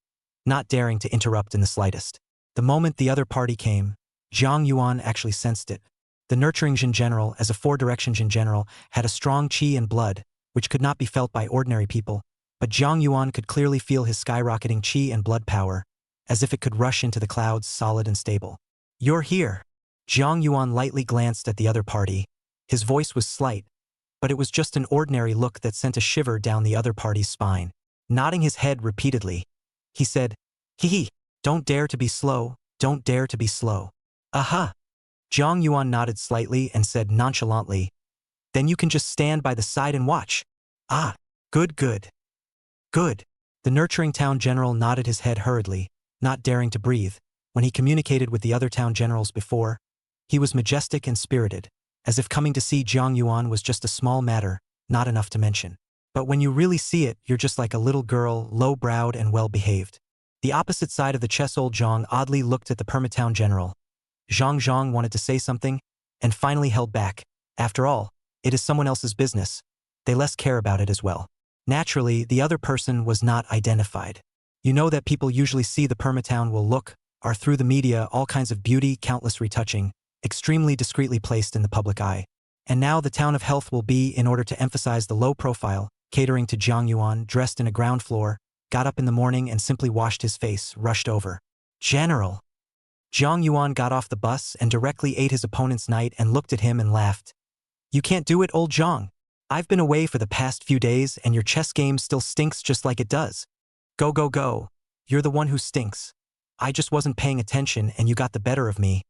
not daring to interrupt in the slightest. The moment the other party came, Jiang Yuan actually sensed it. The nurturing Jin general, as a four-direction Jin general, had a strong qi and blood, which could not be felt by ordinary people, but Jiang Yuan could clearly feel his skyrocketing qi and blood power, as if it could rush into the clouds solid and stable. "You're here." Jiang Yuan lightly glanced at the other party. His voice was slight, but it was just an ordinary look that sent a shiver down the other party's spine. Nodding his head repeatedly, he said, "Hee, don't dare to be slow, don't dare to be slow." "Aha." Jiang Yuan nodded slightly and said nonchalantly, "Then you can just stand by the side and watch." "Ah, good, good. Good." The nurturing town general nodded his head hurriedly, not daring to breathe. When he communicated with the other town generals before, he was majestic and spirited, as if coming to see Jiang Yuan was just a small matter, not enough to mention. But when you really see it, you're just like a little girl, low-browed and well-behaved. The opposite side of the chess old Zhang oddly looked at the permatown general. Zhang wanted to say something, and finally held back. After all, it is someone else's business. They less care about it as well. Naturally, the other person was not identified. You know that people usually see the permatown will look, are through the media all kinds of beauty, countless retouching, extremely discreetly placed in the public eye. And now the town of health will be, in order to emphasize the low profile, catering to Jiang Yuan, dressed in a ground floor, got up in the morning and simply washed his face, rushed over. "General." Jiang Yuan got off the bus and directly ate his opponent's knight and looked at him and laughed. "You can't do it, old Jiang. I've been away for the past few days and your chess game still stinks just like it does. Go, go, go. You're the one who stinks. I just wasn't paying attention and you got the better of me.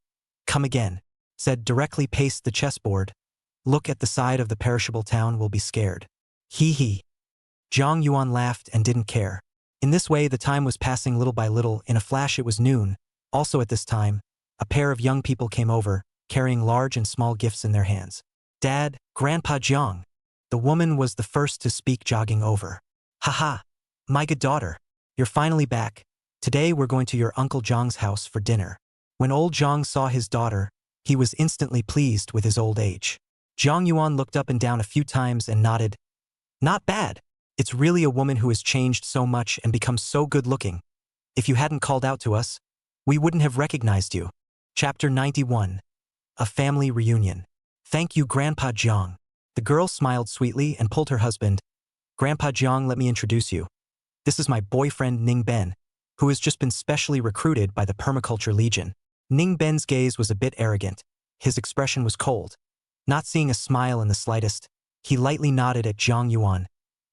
Come again." Said directly paced the chessboard. "Look at the side of the perishable town will be scared." Hee. Jiang Yuan laughed and didn't care. In this way the time was passing little by little. In a flash it was noon. Also at this time, a pair of young people came over, carrying large and small gifts in their hands. "Dad, Grandpa Jiang." The woman was the first to speak, jogging over. "Haha, my good daughter. You're finally back. Today we're going to your Uncle Jiang's house for dinner." When old Jiang saw his daughter, he was instantly pleased with his old age. Jiang Yuan looked up and down a few times and nodded. "Not bad. It's really a woman who has changed so much and become so good-looking. If you hadn't called out to us, we wouldn't have recognized you." Chapter 91. A Family Reunion. "Thank you, Grandpa Jiang." The girl smiled sweetly and pulled her husband. "Grandpa Jiang, let me introduce you. This is my boyfriend Ning Ben, who has just been specially recruited by the Permaculture Legion." Ning Ben's gaze was a bit arrogant. His expression was cold. Not seeing a smile in the slightest, he lightly nodded at Jiang Yuan,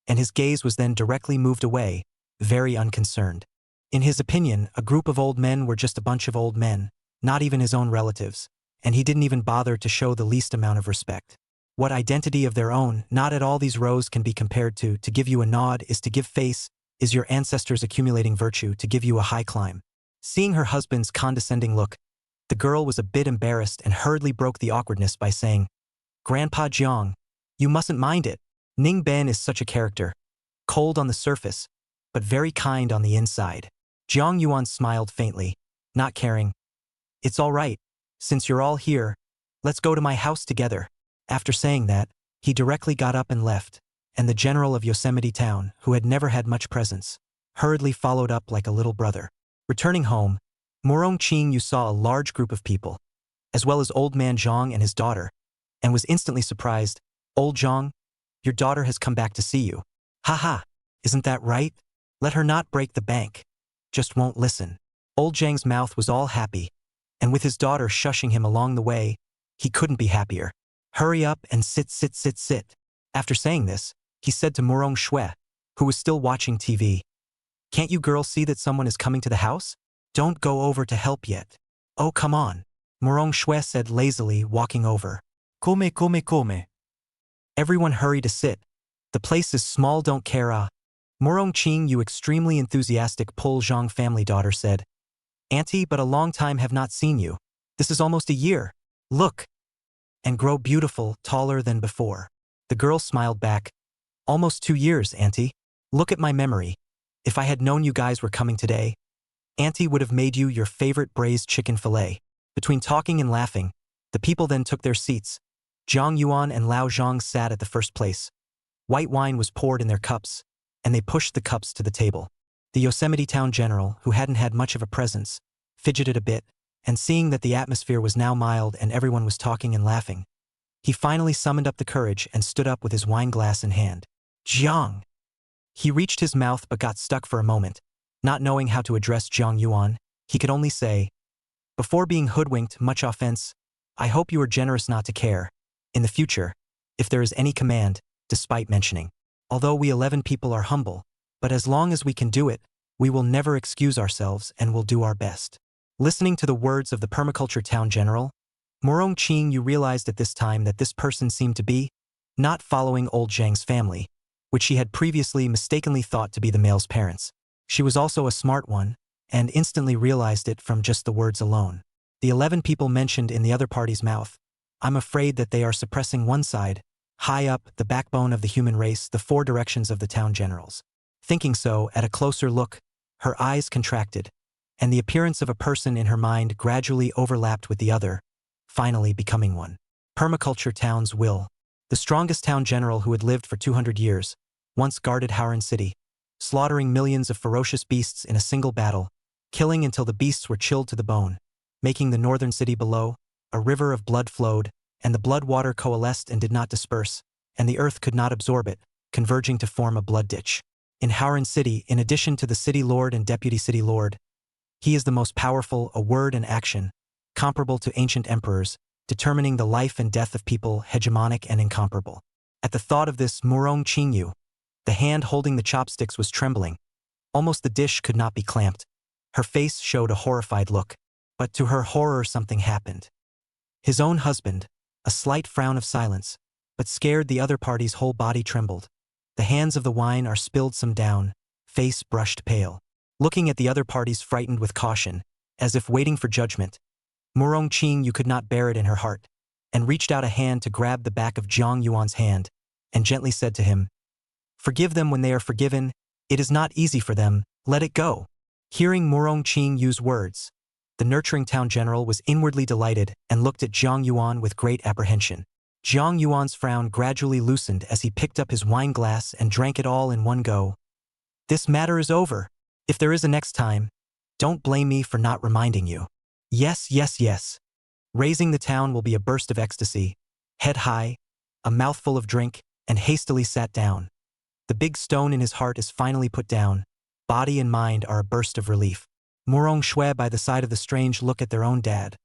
and his gaze was then directly moved away, very unconcerned. In his opinion, a group of old men were just a bunch of old men, not even his own relatives, and he didn't even bother to show the least amount of respect. What identity of their own, not at all these rows can be compared to give you a nod is to give face, is your ancestors accumulating virtue to give you a high climb. Seeing her husband's condescending look, the girl was a bit embarrassed and hurriedly broke the awkwardness by saying, "Grandpa Jiang, you mustn't mind it. Ning Ben is such a character. Cold on the surface, but very kind on the inside." Jiang Yuan smiled faintly, not caring. "It's all right. Since you're all here, let's go to my house together." After saying that, he directly got up and left, and the general of Yosemite Town, who had never had much presence, hurriedly followed up like a little brother. Returning home, Morong Qing you saw a large group of people, as well as old man Zhang and his daughter, and was instantly surprised. "Old Zhang, your daughter has come back to see you." "Haha, Isn't that right? Let her not break the bank. Just won't listen. Old Zhang's mouth was all happy, and with his daughter shushing him along the way, he couldn't be happier. Hurry up and sit, sit, sit, sit. After saying this, he said to Murong Shui, who was still watching TV. Can't you girls see that someone is coming to the house? Don't go over to help yet. Oh, come on. Murong Shui said lazily, walking over. Come. Everyone hurry to sit. The place is small, don't care Murong Qing, you extremely enthusiastic Pol Zhang family daughter said. Auntie, but a long time have not seen you. This is almost a year. Look. And grow beautiful, taller than before. The girl smiled back. Almost 2 years, Auntie. Look at my memory. If I had known you guys were coming today, Auntie would have made you your favorite braised chicken fillet. Between talking and laughing, the people then took their seats. Zhang Yuan and Lao Zhang sat at the first place. White wine was poured in their cups, and they pushed the cups to the table. The Yosemite town general, who hadn't had much of a presence, fidgeted a bit, and seeing that the atmosphere was now mild and everyone was talking and laughing, he finally summoned up the courage and stood up with his wine glass in hand. Zhang! He reached his mouth but got stuck for a moment. Not knowing how to address Zhang Yuan, he could only say, before being hoodwinked, much offense, I hope you are generous not to care. In the future, if there is any command, despite mentioning. Although we 11 people are humble, but as long as we can do it, we will never excuse ourselves and will do our best. Listening to the words of the permaculture town general, Murong Qing, you realized at this time that this person seemed to be not following old Zhang's family, which she had previously mistakenly thought to be the male's parents. She was also a smart one, and instantly realized it from just the words alone. The 11 people mentioned in the other party's mouth, I'm afraid that they are suppressing one side, high up, the backbone of the human race, the 4 directions of the town generals. Thinking so, at a closer look, her eyes contracted, and the appearance of a person in her mind gradually overlapped with the other, finally becoming one. Permaculture town's will. The strongest town general who had lived for 200 years, once guarded Howran City, slaughtering millions of ferocious beasts in a single battle, killing until the beasts were chilled to the bone, making the northern city below, a river of blood flowed, and the blood water coalesced and did not disperse, and the earth could not absorb it, converging to form a blood ditch. In Howran City, in addition to the city lord and deputy city lord, he is the most powerful, a word and action, comparable to ancient emperors, determining the life and death of people, hegemonic and incomparable. At the thought of this, Murong Qingyu, the hand holding the chopsticks, was trembling. Almost the dish could not be clamped. Her face showed a horrified look. But to her horror, something happened. His own husband, a slight frown of silence, but scared the other party's whole body trembled. The hands of the wine are spilled some down, face brushed pale. Looking at the other parties frightened with caution, as if waiting for judgment, Murong Qing, you could not bear it in her heart, and reached out a hand to grab the back of Zhang Yuan's hand, and gently said to him, forgive them when they are forgiven, it is not easy for them, let it go. Hearing Murong Qing use words, the nurturing town general was inwardly delighted and looked at Zhang Yuan with great apprehension. Zhang Yuan's frown gradually loosened as he picked up his wine glass and drank it all in one go. This matter is over. If there is a next time, don't blame me for not reminding you. Yes, yes, yes. Raising the town will be a burst of ecstasy. Head high, a mouthful of drink, and hastily sat down. The big stone in his heart is finally put down. Body and mind are a burst of relief. Murong Shui by the side of the strange look at their own dad.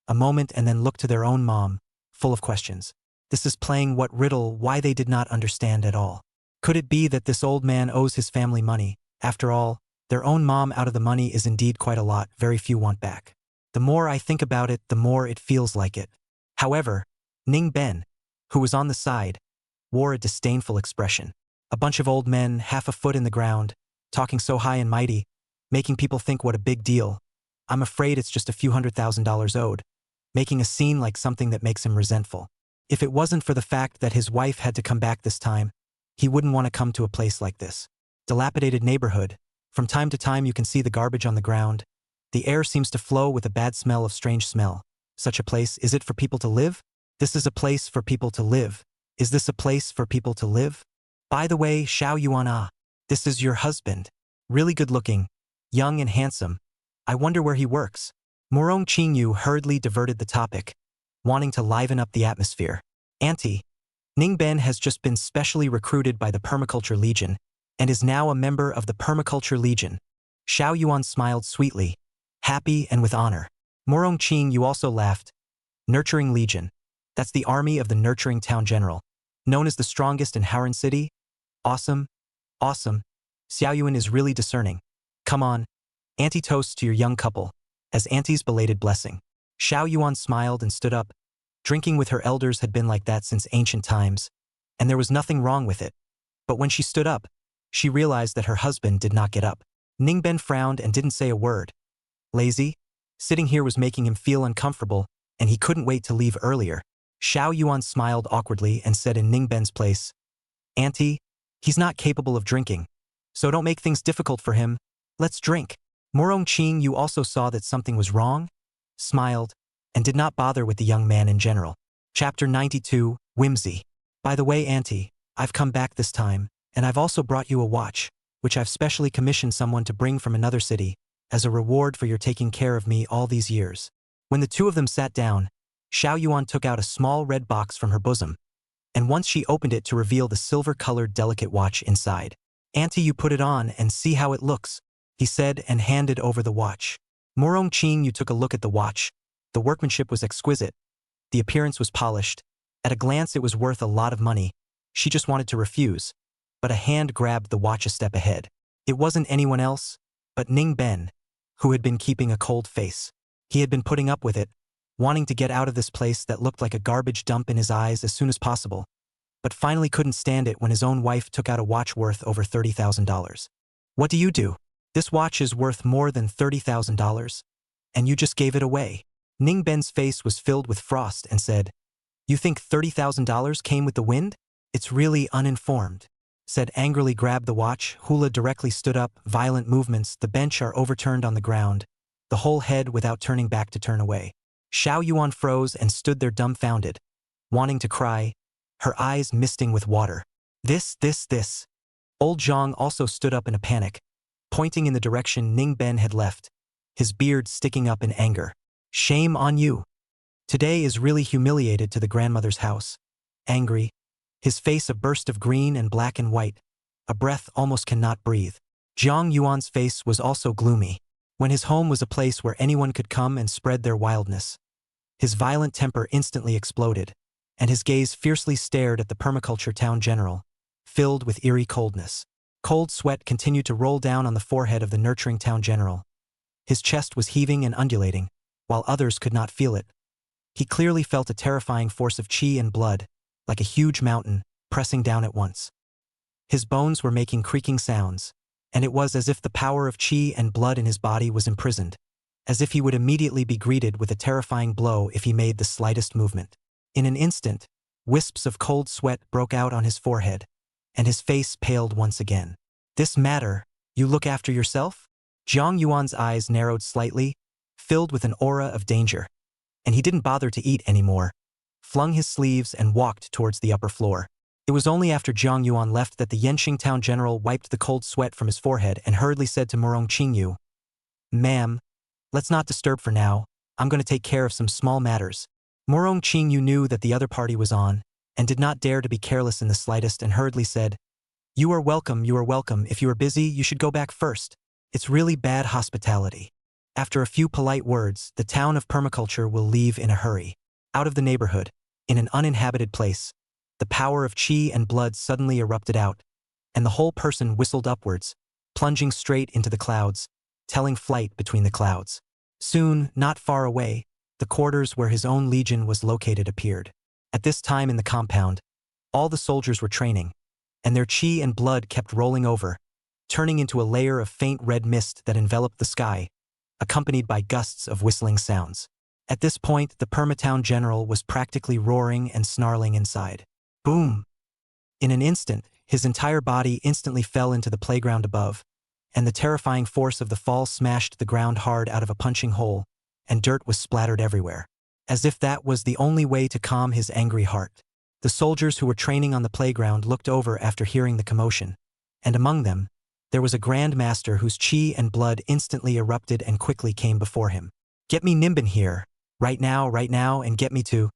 A moment and then look to their own mom, full of questions. This is playing what riddle, why they did not understand at all. Could it be that this old man owes his family money? After all, their own mom out of the money is indeed quite a lot, very few want back. The more I think about it, the more it feels like it. However, Ning Ben, who was on the side, wore a disdainful expression. A bunch of old men, half a foot in the ground, talking so high and mighty, making people think what a big deal. I'm afraid it's just a few $100,000 owed, making a scene like something that makes him resentful. If it wasn't for the fact that his wife had to come back this time, he wouldn't want to come to a place like this. Dilapidated neighborhood. From time to time you can see the garbage on the ground. The air seems to flow with a bad smell of strange smell. Such a place, is it for people to live? This is a place for people to live. Is this a place for people to live? By the way, Xiao Yuan, this is your husband. Really good looking, young and handsome. I wonder where he works. Murong Qingyu hurriedly diverted the topic, wanting to liven up the atmosphere. Auntie, Ning Ben has just been specially recruited by the Permaculture Legion, and is now a member of the Permaculture Legion. Xiao Yuan smiled sweetly, happy and with honor. Morong Qing Yu also laughed. Nurturing Legion. That's the army of the Nurturing Town General. Known as the strongest in Haoran City? Awesome. Awesome. Xiao Yuan is really discerning. Come on. Auntie toasts to your young couple, as Auntie's belated blessing. Xiao Yuan smiled and stood up. Drinking with her elders had been like that since ancient times, and there was nothing wrong with it. But when she stood up, she realized that her husband did not get up. Ningben frowned and didn't say a word. Lazy? Sitting here was making him feel uncomfortable, and he couldn't wait to leave earlier. Xiao Yuan smiled awkwardly and said in Ningben's place, Auntie, he's not capable of drinking, so don't make things difficult for him. Let's drink. Morong Qing Yu also saw that something was wrong, smiled, and did not bother with the young man in general. Chapter 92, Whimsy. By the way, Auntie, I've come back this time, and I've also brought you a watch, which I've specially commissioned someone to bring from another city, as a reward for your taking care of me all these years. When the two of them sat down, Xiao Yuan took out a small red box from her bosom, and once she opened it to reveal the silver-colored delicate watch inside. Auntie, you put it on and see how it looks, he said and handed over the watch. Morong Qing Yu took a look at the watch. The workmanship was exquisite. The appearance was polished. At a glance it was worth a lot of money. She just wanted to refuse, but a hand grabbed the watch a step ahead. It wasn't anyone else, but Ning Ben, who had been keeping a cold face. He had been putting up with it, wanting to get out of this place that looked like a garbage dump in his eyes as soon as possible, but finally couldn't stand it when his own wife took out a watch worth over $30,000. What do you do? This watch is worth more than $30,000, and you just gave it away. Ning Ben's face was filled with frost and said, You think $30,000 came with the wind? It's really uninformed. Said angrily grabbed the watch. Hula directly stood up, violent movements, the bench are overturned on the ground, the whole head without turning back to turn away. Xiao Yuan froze and stood there dumbfounded, wanting to cry, her eyes misting with water. This. Old Zhang also stood up in a panic, pointing in the direction Ning Ben had left, his beard sticking up in anger. Shame on you. Today is really humiliated to the grandmother's house. Angry, his face a burst of green and black and white, a breath almost cannot breathe. Zhang Yuan's face was also gloomy, when his home was a place where anyone could come and spread their wildness. His violent temper instantly exploded, and his gaze fiercely stared at the Permaculture Town General, filled with eerie coldness. Cold sweat continued to roll down on the forehead of the Nurturing Town General. His chest was heaving and undulating, while others could not feel it. He clearly felt a terrifying force of qi and blood, like a huge mountain, pressing down at once. His bones were making creaking sounds, and it was as if the power of qi and blood in his body was imprisoned, as if he would immediately be greeted with a terrifying blow if he made the slightest movement. In an instant, wisps of cold sweat broke out on his forehead, and his face paled once again. This matter, you look after yourself? Zhang Yuan's eyes narrowed slightly, filled with an aura of danger, and he didn't bother to eat anymore, flung his sleeves and walked towards the upper floor. It was only after Zhang Yuan left that the Yenxing Town General wiped the cold sweat from his forehead and hurriedly said to Morong Qing Yu, Ma'am, let's not disturb for now, I'm going to take care of some small matters. Morong Qing Yu knew that the other party was on, and did not dare to be careless in the slightest and hurriedly said, You are welcome, if you are busy you should go back first. It's really bad hospitality. After a few polite words, the town of Permaculture will leave in a hurry. Out of the neighborhood, in an uninhabited place, the power of qi and blood suddenly erupted out, and the whole person whistled upwards, plunging straight into the clouds, telling flight between the clouds. Soon, not far away, the quarters where his own legion was located appeared. At this time in the compound, all the soldiers were training, and their qi and blood kept rolling over, turning into a layer of faint red mist that enveloped the sky, accompanied by gusts of whistling sounds. At this point, the Permatown General was practically roaring and snarling inside. Boom! In an instant, his entire body instantly fell into the playground above, and the terrifying force of the fall smashed the ground hard out of a punching hole, and dirt was splattered everywhere. As if that was the only way to calm his angry heart. The soldiers who were training on the playground looked over after hearing the commotion, and among them, there was a Grand Master whose qi and blood instantly erupted and quickly came before him. Get me Nimbin here, right now, and get me to...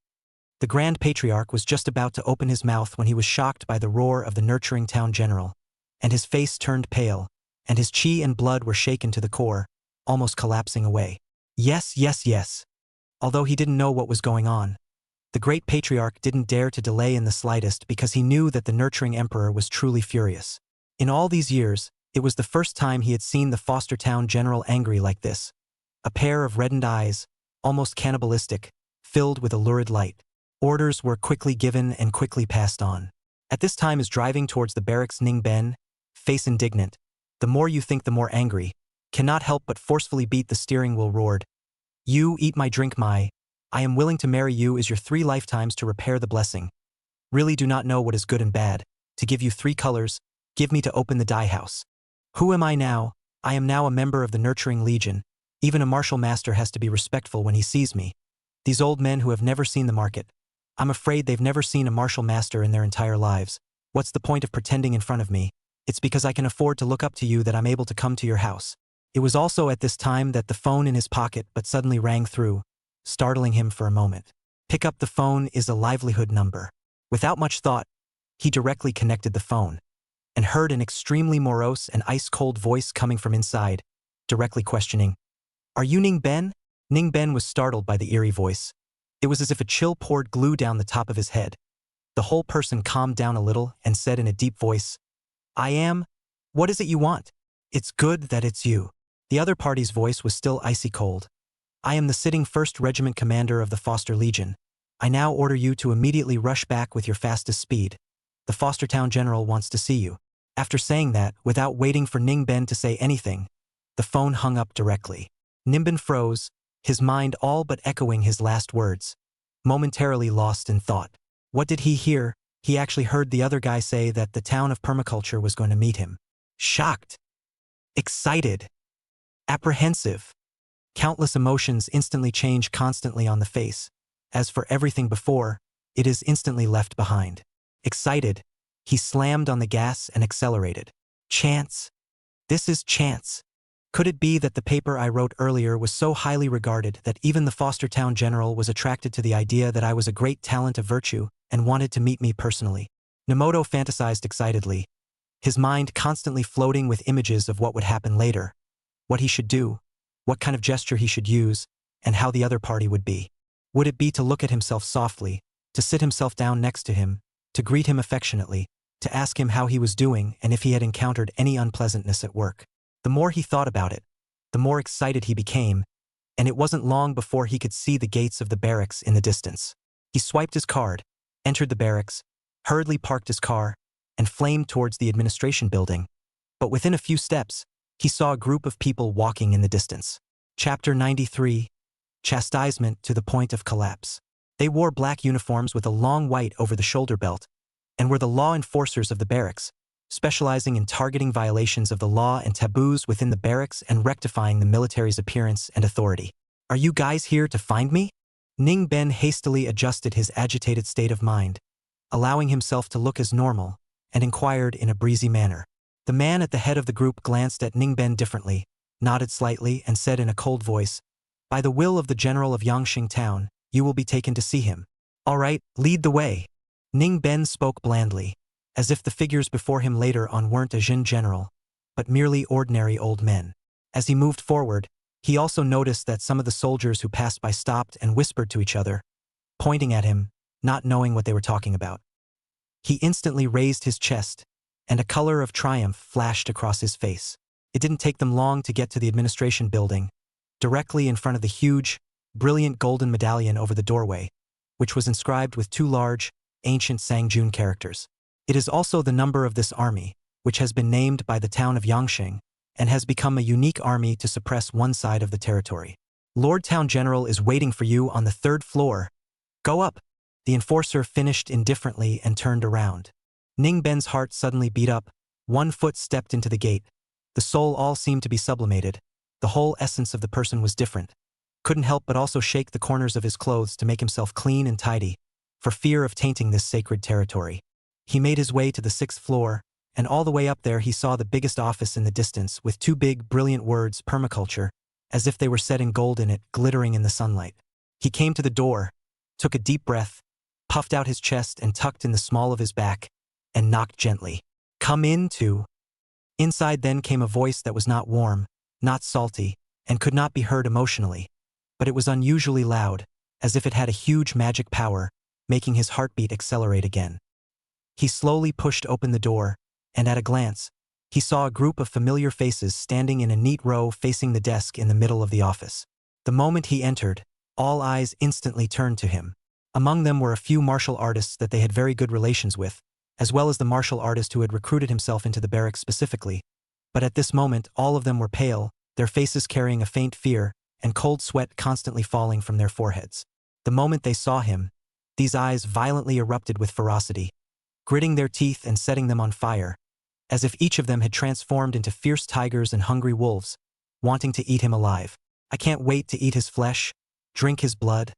The Grand Patriarch was just about to open his mouth when he was shocked by the roar of the Nurturing Town General, and his face turned pale, and his chi and blood were shaken to the core, almost collapsing away. Yes, yes, yes. Although he didn't know what was going on, the great patriarch didn't dare to delay in the slightest because he knew that the nurturing emperor was truly furious. In all these years, it was the first time he had seen the Foster Town general angry like this. A pair of reddened eyes, almost cannibalistic, filled with a lurid light. Orders were quickly given and quickly passed on. At this time as driving towards the barracks Ning Ben, face indignant, the more you think the more angry, cannot help but forcefully beat the steering wheel roared. You eat my drink my, I am willing to marry you as your 3 lifetimes to repair the blessing. Really do not know what is good and bad, to give you 3 colors, give me to open the dye house. Who am I now? I am now a member of the Nurturing Legion. Even a martial master has to be respectful when he sees me. These old men who have never seen the market. I'm afraid they've never seen a martial master in their entire lives. What's the point of pretending in front of me? It's because I can afford to look up to you that I'm able to come to your house. It was also at this time that the phone in his pocket but suddenly rang through, startling him for a moment. Pick up the phone is a livelihood number. Without much thought, he directly connected the phone and heard an extremely morose and ice-cold voice coming from inside, directly questioning, "Are you Ning Ben?" Ning Ben was startled by the eerie voice. It was as if a chill poured glue down the top of his head. The whole person calmed down a little and said in a deep voice, "I am? What is it you want? It's good that it's you." The other party's voice was still icy cold. "I am the sitting 1st Regiment commander of the Foster Legion. I now order you to immediately rush back with your fastest speed. The Foster Town General wants to see you." After saying that, without waiting for Ning Ben to say anything, the phone hung up directly. Nimbin froze, his mind all but echoing his last words. Momentarily lost in thought. What did he hear? He actually heard the other guy say that the town of permaculture was going to meet him. Shocked. Excited. Apprehensive. Countless emotions instantly change constantly on the face. As for everything before, it is instantly left behind. Excited, he slammed on the gas and accelerated. Chance. This is chance. Could it be that the paper I wrote earlier was so highly regarded that even the Foster Town General was attracted to the idea that I was a great talent of virtue and wanted to meet me personally? Nemoto fantasized excitedly, his mind constantly floating with images of what would happen later, what he should do, what kind of gesture he should use, and how the other party would be. Would it be to look at himself softly, to sit himself down next to him, to greet him affectionately, to ask him how he was doing and if he had encountered any unpleasantness at work? The more he thought about it, the more excited he became, and it wasn't long before he could see the gates of the barracks in the distance. He swiped his card, entered the barracks, hurriedly parked his car, and flamed towards the administration building. But within a few steps, he saw a group of people walking in the distance. Chapter 93. Chastisement to the point of collapse. They wore black uniforms with a long white over the shoulder belt, and were the law enforcers of the barracks, specializing in targeting violations of the law and taboos within the barracks and rectifying the military's appearance and authority. "Are you guys here to find me?" Ning Ben hastily adjusted his agitated state of mind, allowing himself to look as normal, and inquired in a breezy manner. The man at the head of the group glanced at Ning Ben differently, nodded slightly, and said in a cold voice, "By the will of the general of Yangxing Town, you will be taken to see him." "All right, lead the way." Ning Ben spoke blandly, as if the figures before him later on weren't a Jin general, but merely ordinary old men. As he moved forward, he also noticed that some of the soldiers who passed by stopped and whispered to each other, pointing at him, not knowing what they were talking about. He instantly raised his chest, and a color of triumph flashed across his face. It didn't take them long to get to the administration building, directly in front of the huge, brilliant golden medallion over the doorway, which was inscribed with 2 large, ancient Sangjun characters. It is also the number of this army, which has been named by the town of Yangxing, and has become a unique army to suppress one side of the territory. "Lord Town General is waiting for you on the 3rd floor. Go up." The enforcer finished indifferently and turned around. Ning Ben's heart suddenly beat up, 1 foot stepped into the gate. The soul all seemed to be sublimated. The whole essence of the person was different. Couldn't help but also shake the corners of his clothes to make himself clean and tidy, for fear of tainting this sacred territory. He made his way to the 6th floor, and all the way up there he saw the biggest office in the distance with 2 big, brilliant words, permaculture, as if they were set in gold in it, glittering in the sunlight. He came to the door, took a deep breath, puffed out his chest and tucked in the small of his back, and knocked gently. "Come in to." Inside then came a voice that was not warm, not salty, and could not be heard emotionally. But it was unusually loud, as if it had a huge magic power, making his heartbeat accelerate again. He slowly pushed open the door, and at a glance, he saw a group of familiar faces standing in a neat row facing the desk in the middle of the office. The moment he entered, all eyes instantly turned to him. Among them were a few martial artists that they had very good relations with, as well as the martial artist who had recruited himself into the barracks specifically. But at this moment, all of them were pale, their faces carrying a faint fear, and cold sweat constantly falling from their foreheads. The moment they saw him, these eyes violently erupted with ferocity, gritting their teeth and setting them on fire, as if each of them had transformed into fierce tigers and hungry wolves, wanting to eat him alive. I can't wait to eat his flesh, drink his blood,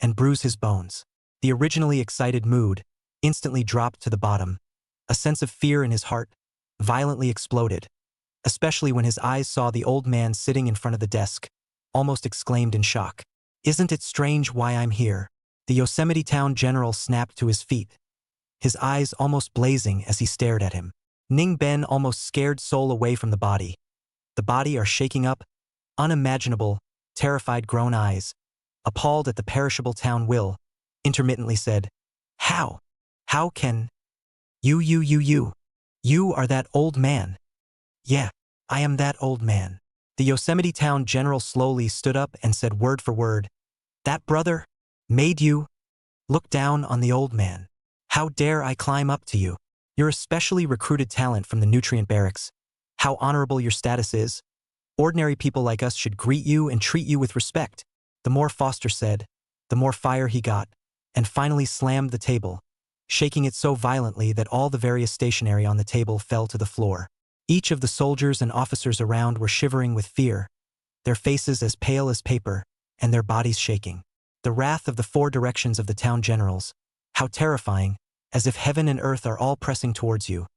and bruise his bones. The originally excited mood instantly dropped to the bottom. A sense of fear in his heart violently exploded, especially when his eyes saw the old man sitting in front of the desk, almost exclaimed in shock. "Isn't it strange why I'm here?" The Yosemite Town general snapped to his feet, his eyes almost blazing as he stared at him. Ning Ben almost scared soul away from the body. The body are shaking up, unimaginable, terrified grown eyes, appalled at the perishable town will, intermittently said, "How? How can... You are that old man." "Yeah, I am that old man." The Yosemite Town general slowly stood up and said word for word, "That brother made you look down on the old man. How dare I climb up to you? You're a specially recruited talent from the nutrient barracks. How honorable your status is. Ordinary people like us should greet you and treat you with respect." The more Foster said, the more fire he got, and finally slammed the table, shaking it so violently that all the various stationery on the table fell to the floor. Each of the soldiers and officers around were shivering with fear, their faces as pale as paper, and their bodies shaking. The wrath of the four directions of the town generals, how terrifying, as if heaven and earth are all pressing towards you.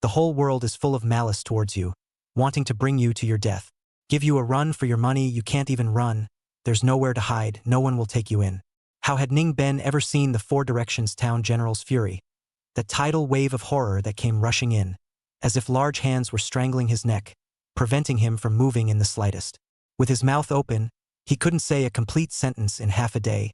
The whole world is full of malice towards you, wanting to bring you to your death. Give you a run for your money, you can't even run. There's nowhere to hide, no one will take you in. How had Ning Ben ever seen the four directions town general's fury? That tidal wave of horror that came rushing in, as if large hands were strangling his neck, preventing him from moving in the slightest. With his mouth open, he couldn't say a complete sentence in half a day,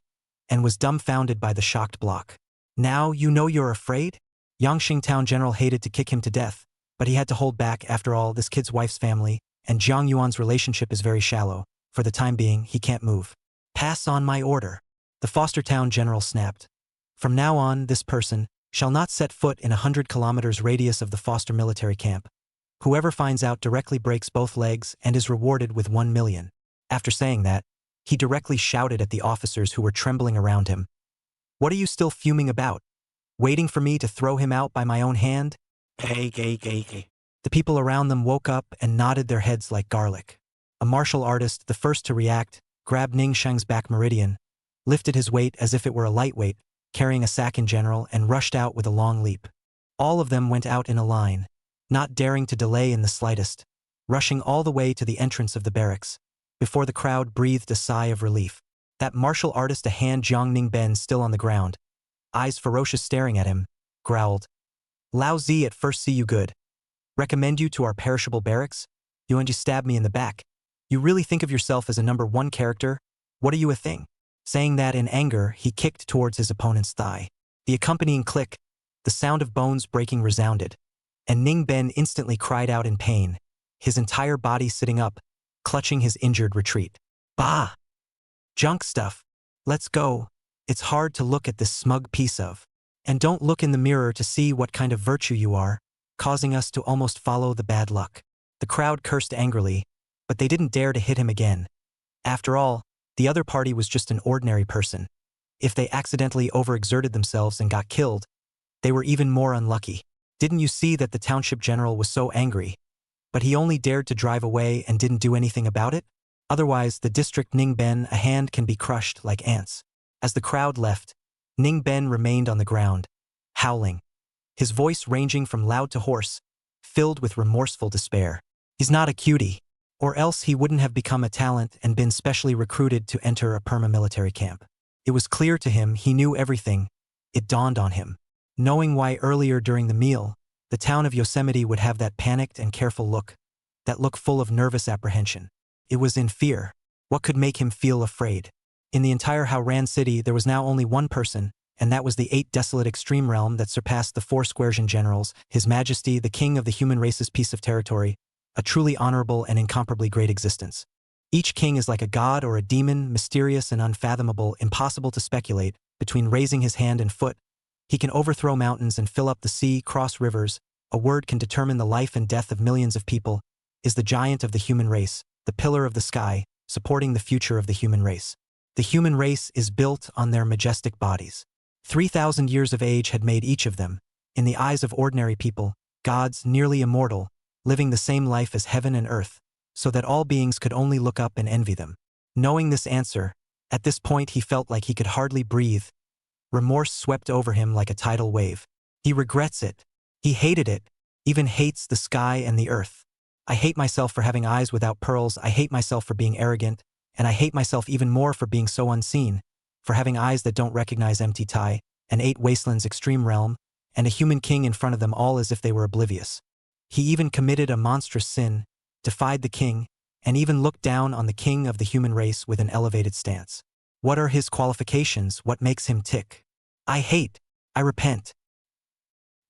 and was dumbfounded by the shocked block. "Now you know you're afraid?" Yangqing town general hated to kick him to death, but he had to hold back. After all, this kid's wife's family and Jiang Yuan's relationship is very shallow. For the time being, he can't move. "Pass on my order." The Foster town general snapped. "From now on, this person shall not set foot in 100 kilometers radius of the Foster military camp. Whoever finds out directly breaks both legs and is rewarded with 1 million. After saying that, he directly shouted at the officers who were trembling around him. "What are you still fuming about? Waiting for me to throw him out by my own hand?" The people around them woke up and nodded their heads like garlic. A martial artist, the first to react, grabbed Ning Sheng's back meridian, lifted his weight as if it were a lightweight, carrying a sack in general, and rushed out with a long leap. All of them went out in a line, not daring to delay in the slightest, rushing all the way to the entrance of the barracks, before the crowd breathed a sigh of relief. That martial artist, a hand Jiang Ning Ben still on the ground, eyes ferocious staring at him, growled, "Lao Zi at first see you good. Recommend you to our perishable barracks? You and you stab me in the back. You really think of yourself as a number 1 character? What are you, a thing?" Saying that in anger, he kicked towards his opponent's thigh. The accompanying click, the sound of bones breaking resounded, and Ning Ben instantly cried out in pain, his entire body sitting up, clutching his injured retreat. "Bah! Junk stuff. Let's go. It's hard to look at this smug piece of. And don't look in the mirror to see what kind of virtue you are, causing us to almost follow the bad luck." The crowd cursed angrily, but they didn't dare to hit him again. After all, the other party was just an ordinary person. If they accidentally overexerted themselves and got killed, they were even more unlucky. Didn't you see that the township general was so angry? But he only dared to drive away and didn't do anything about it? Otherwise, the district Ning Ben, a hand can be crushed like ants. As the crowd left, Ning Ben remained on the ground, howling, his voice ranging from loud to hoarse, filled with remorseful despair. He's not a cutie, or else he wouldn't have become a talent and been specially recruited to enter a perma-military camp. It was clear to him he knew everything. It dawned on him. Knowing why earlier during the meal, the town of Yosemite would have that panicked and careful look, that look full of nervous apprehension. It was in fear. What could make him feel afraid? In the entire Howran city, there was now only one person, and that was the 8 desolate extreme realm that surpassed the 4 Squaresian generals, His Majesty, the king of the human race's piece of territory, a truly honorable and incomparably great existence. Each king is like a god or a demon, mysterious and unfathomable, impossible to speculate. Between raising his hand and foot, he can overthrow mountains and fill up the sea, cross rivers. A word can determine the life and death of millions of people. Is the giant of the human race, the pillar of the sky, supporting the future of the human race. The human race is built on their majestic bodies. 3,000 years of age had made each of them, in the eyes of ordinary people, gods nearly immortal, living the same life as heaven and earth, so that all beings could only look up and envy them. Knowing this answer, at this point he felt like he could hardly breathe. Remorse swept over him like a tidal wave. He regrets it. He hated it, even hates the sky and the earth. I hate myself for having eyes without pearls, I hate myself for being arrogant, and I hate myself even more for being so unseen, for having eyes that don't recognize empty tie, an 8 wastelands extreme realm, and a human king in front of them all as if they were oblivious. He even committed a monstrous sin, defied the king, and even looked down on the king of the human race with an elevated stance. What are his qualifications? What makes him tick? I hate. I repent.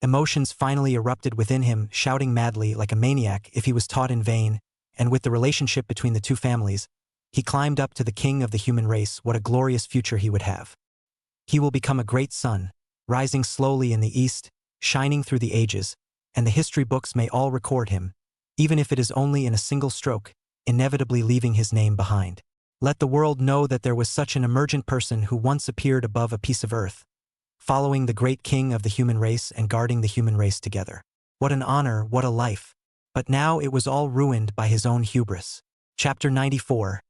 Emotions finally erupted within him, shouting madly like a maniac if he was taught in vain, and with the relationship between the two families, he climbed up to the king of the human race. What a glorious future he would have. He will become a great sun, rising slowly in the east, shining through the ages, and the history books may all record him, even if it is only in a single stroke, inevitably leaving his name behind. Let the world know that there was such an emergent person who once appeared above a piece of earth, following the great king of the human race and guarding the human race together. What an honor, what a life. But now it was all ruined by his own hubris. Chapter 94.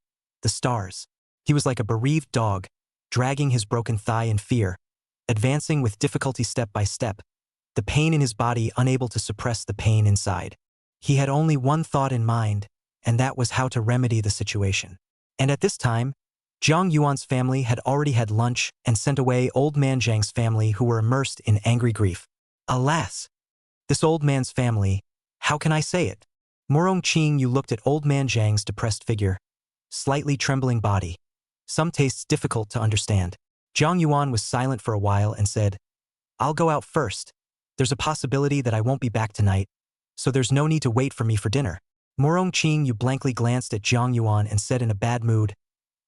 The Stars. He was like a bereaved dog, dragging his broken thigh in fear, advancing with difficulty step by step, the pain in his body unable to suppress the pain inside. He had only one thought in mind, and that was how to remedy the situation. And at this time, Jiang Yuan's family had already had lunch and sent away old man Zhang's family who were immersed in angry grief. Alas! This old man's family, how can I say it? Morong Qing, you looked at old man Zhang's depressed figure, slightly trembling body. Some tastes difficult to understand. Jiang Yuan was silent for a while and said, I'll go out first. There's a possibility that I won't be back tonight, so there's no need to wait for me for dinner. Morong Qing, you blankly glanced at Jiang Yuan and said in a bad mood,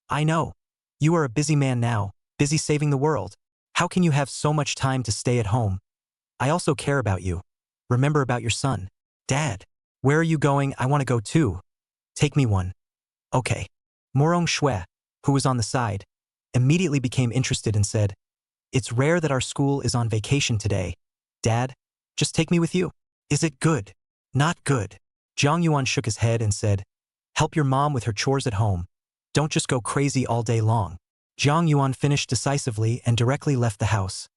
I know. You are a busy man now, busy saving the world. How can you have so much time to stay at home? I also care about you. Remember about your son. Dad. Where are you going? I want to go too. Take me one. Okay. Morong Shui, who was on the side, immediately became interested and said, It's rare that our school is on vacation today. Dad, just take me with you. Is it good? Not good. Jiang Yuan shook his head and said, Help your mom with her chores at home. Don't just go crazy all day long. Jiang Yuan finished decisively and directly left the house,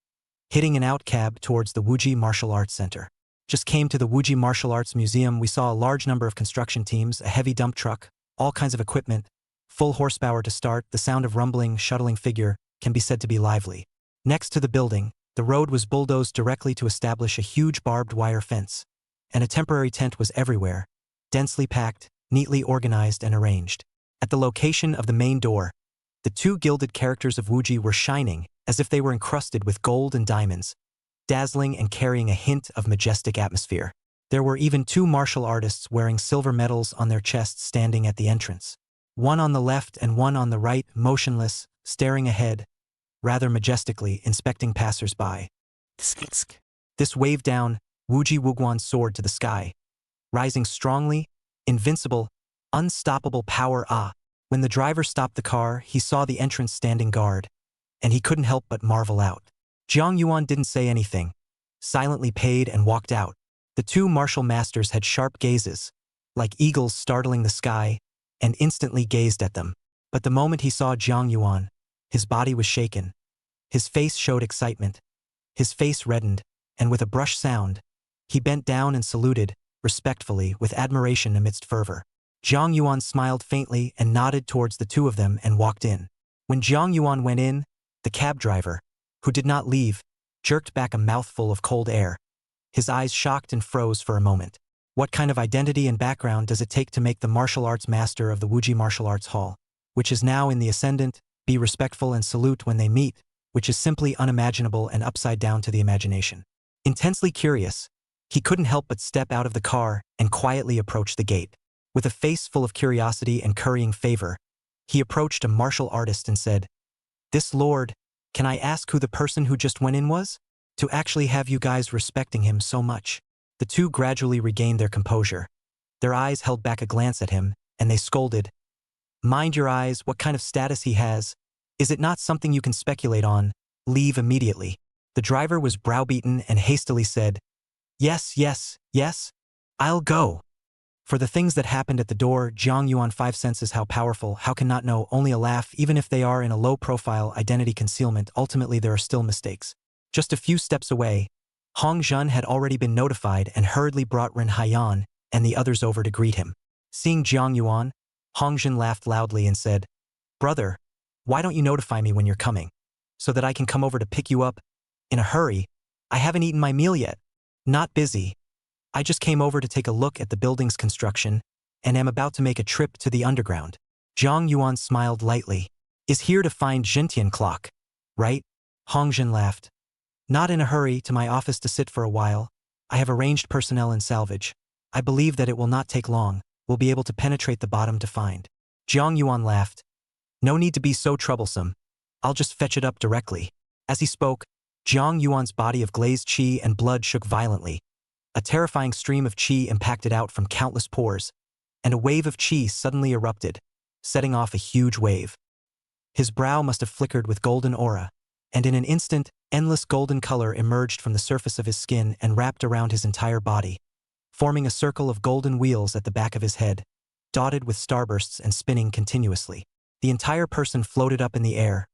hitting an out cab towards the Wuji Martial Arts Center. Just came to the Wuji Martial Arts Museum. We saw a large number of construction teams, a heavy dump truck, all kinds of equipment, full horsepower to start. The sound of rumbling, shuttling figure can be said to be lively. Next to the building, the road was bulldozed directly to establish a huge barbed wire fence, and a temporary tent was everywhere, densely packed, neatly organized and arranged. At the location of the main door, the 2 gilded characters of Wuji were shining as if they were encrusted with gold and diamonds, dazzling and carrying a hint of majestic atmosphere. There were even 2 martial artists wearing silver medals on their chests standing at the entrance. One on the left and one on the right, motionless, staring ahead, rather majestically inspecting passers-by. This waved down Wuji Wuguan's sword to the sky, rising strongly, invincible, unstoppable power. When the driver stopped the car, he saw the entrance standing guard, and he couldn't help but marvel out. Jiang Yuan didn't say anything, silently paid and walked out. The 2 martial masters had sharp gazes, like eagles startling the sky, and instantly gazed at them. But the moment he saw Jiang Yuan, his body was shaken. His face showed excitement. His face reddened, and with a brush sound, he bent down and saluted, respectfully, with admiration amidst fervor. Jiang Yuan smiled faintly and nodded towards the 2 of them and walked in. When Jiang Yuan went in, the cab driver, who did not leave, jerked back a mouthful of cold air. His eyes shocked and froze for a moment. What kind of identity and background does it take to make the martial arts master of the Wuji Martial Arts Hall, which is now in the ascendant, be respectful and salute when they meet, which is simply unimaginable and upside down to the imagination? Intensely curious, he couldn't help but step out of the car and quietly approach the gate. With a face full of curiosity and currying favor, he approached a martial artist and said, "This lord, can I ask who the person who just went in was? To actually have you guys respecting him so much." The two gradually regained their composure. Their eyes held back a glance at him, and they scolded, "Mind your eyes, what kind of status he has? Is it not something you can speculate on? Leave immediately." The driver was browbeaten and hastily said, "Yes, yes, yes, I'll go." For the things that happened at the door, Jiang Yuan five senses how powerful, how can not know, only a laugh, even if they are in a low-profile identity concealment, ultimately there are still mistakes. Just a few steps away, Hong Zhen had already been notified and hurriedly brought Ren Haiyan and the others over to greet him. Seeing Jiang Yuan, Hong Zhen laughed loudly and said, "Brother, why don't you notify me when you're coming, so that I can come over to pick you up? In a hurry, I haven't eaten my meal yet." "Not busy. I just came over to take a look at the building's construction and am about to make a trip to the underground." Jiang Yuan smiled lightly. "Is here to find Jintian clock, right?" Hong Zhen laughed. "Not in a hurry, to my office to sit for a while. I have arranged personnel in salvage. I believe that it will not take long. We'll be able to penetrate the bottom to find." Jiang Yuan laughed. "No need to be so troublesome. I'll just fetch it up directly." As he spoke, Jiang Yuan's body of glazed qi and blood shook violently. A terrifying stream of qi impacted out from countless pores, and a wave of qi suddenly erupted, setting off a huge wave. His brow must have flickered with golden aura, and in an instant, endless golden color emerged from the surface of his skin and wrapped around his entire body, forming a circle of golden wheels at the back of his head, dotted with starbursts and spinning continuously. The entire person floated up in the air,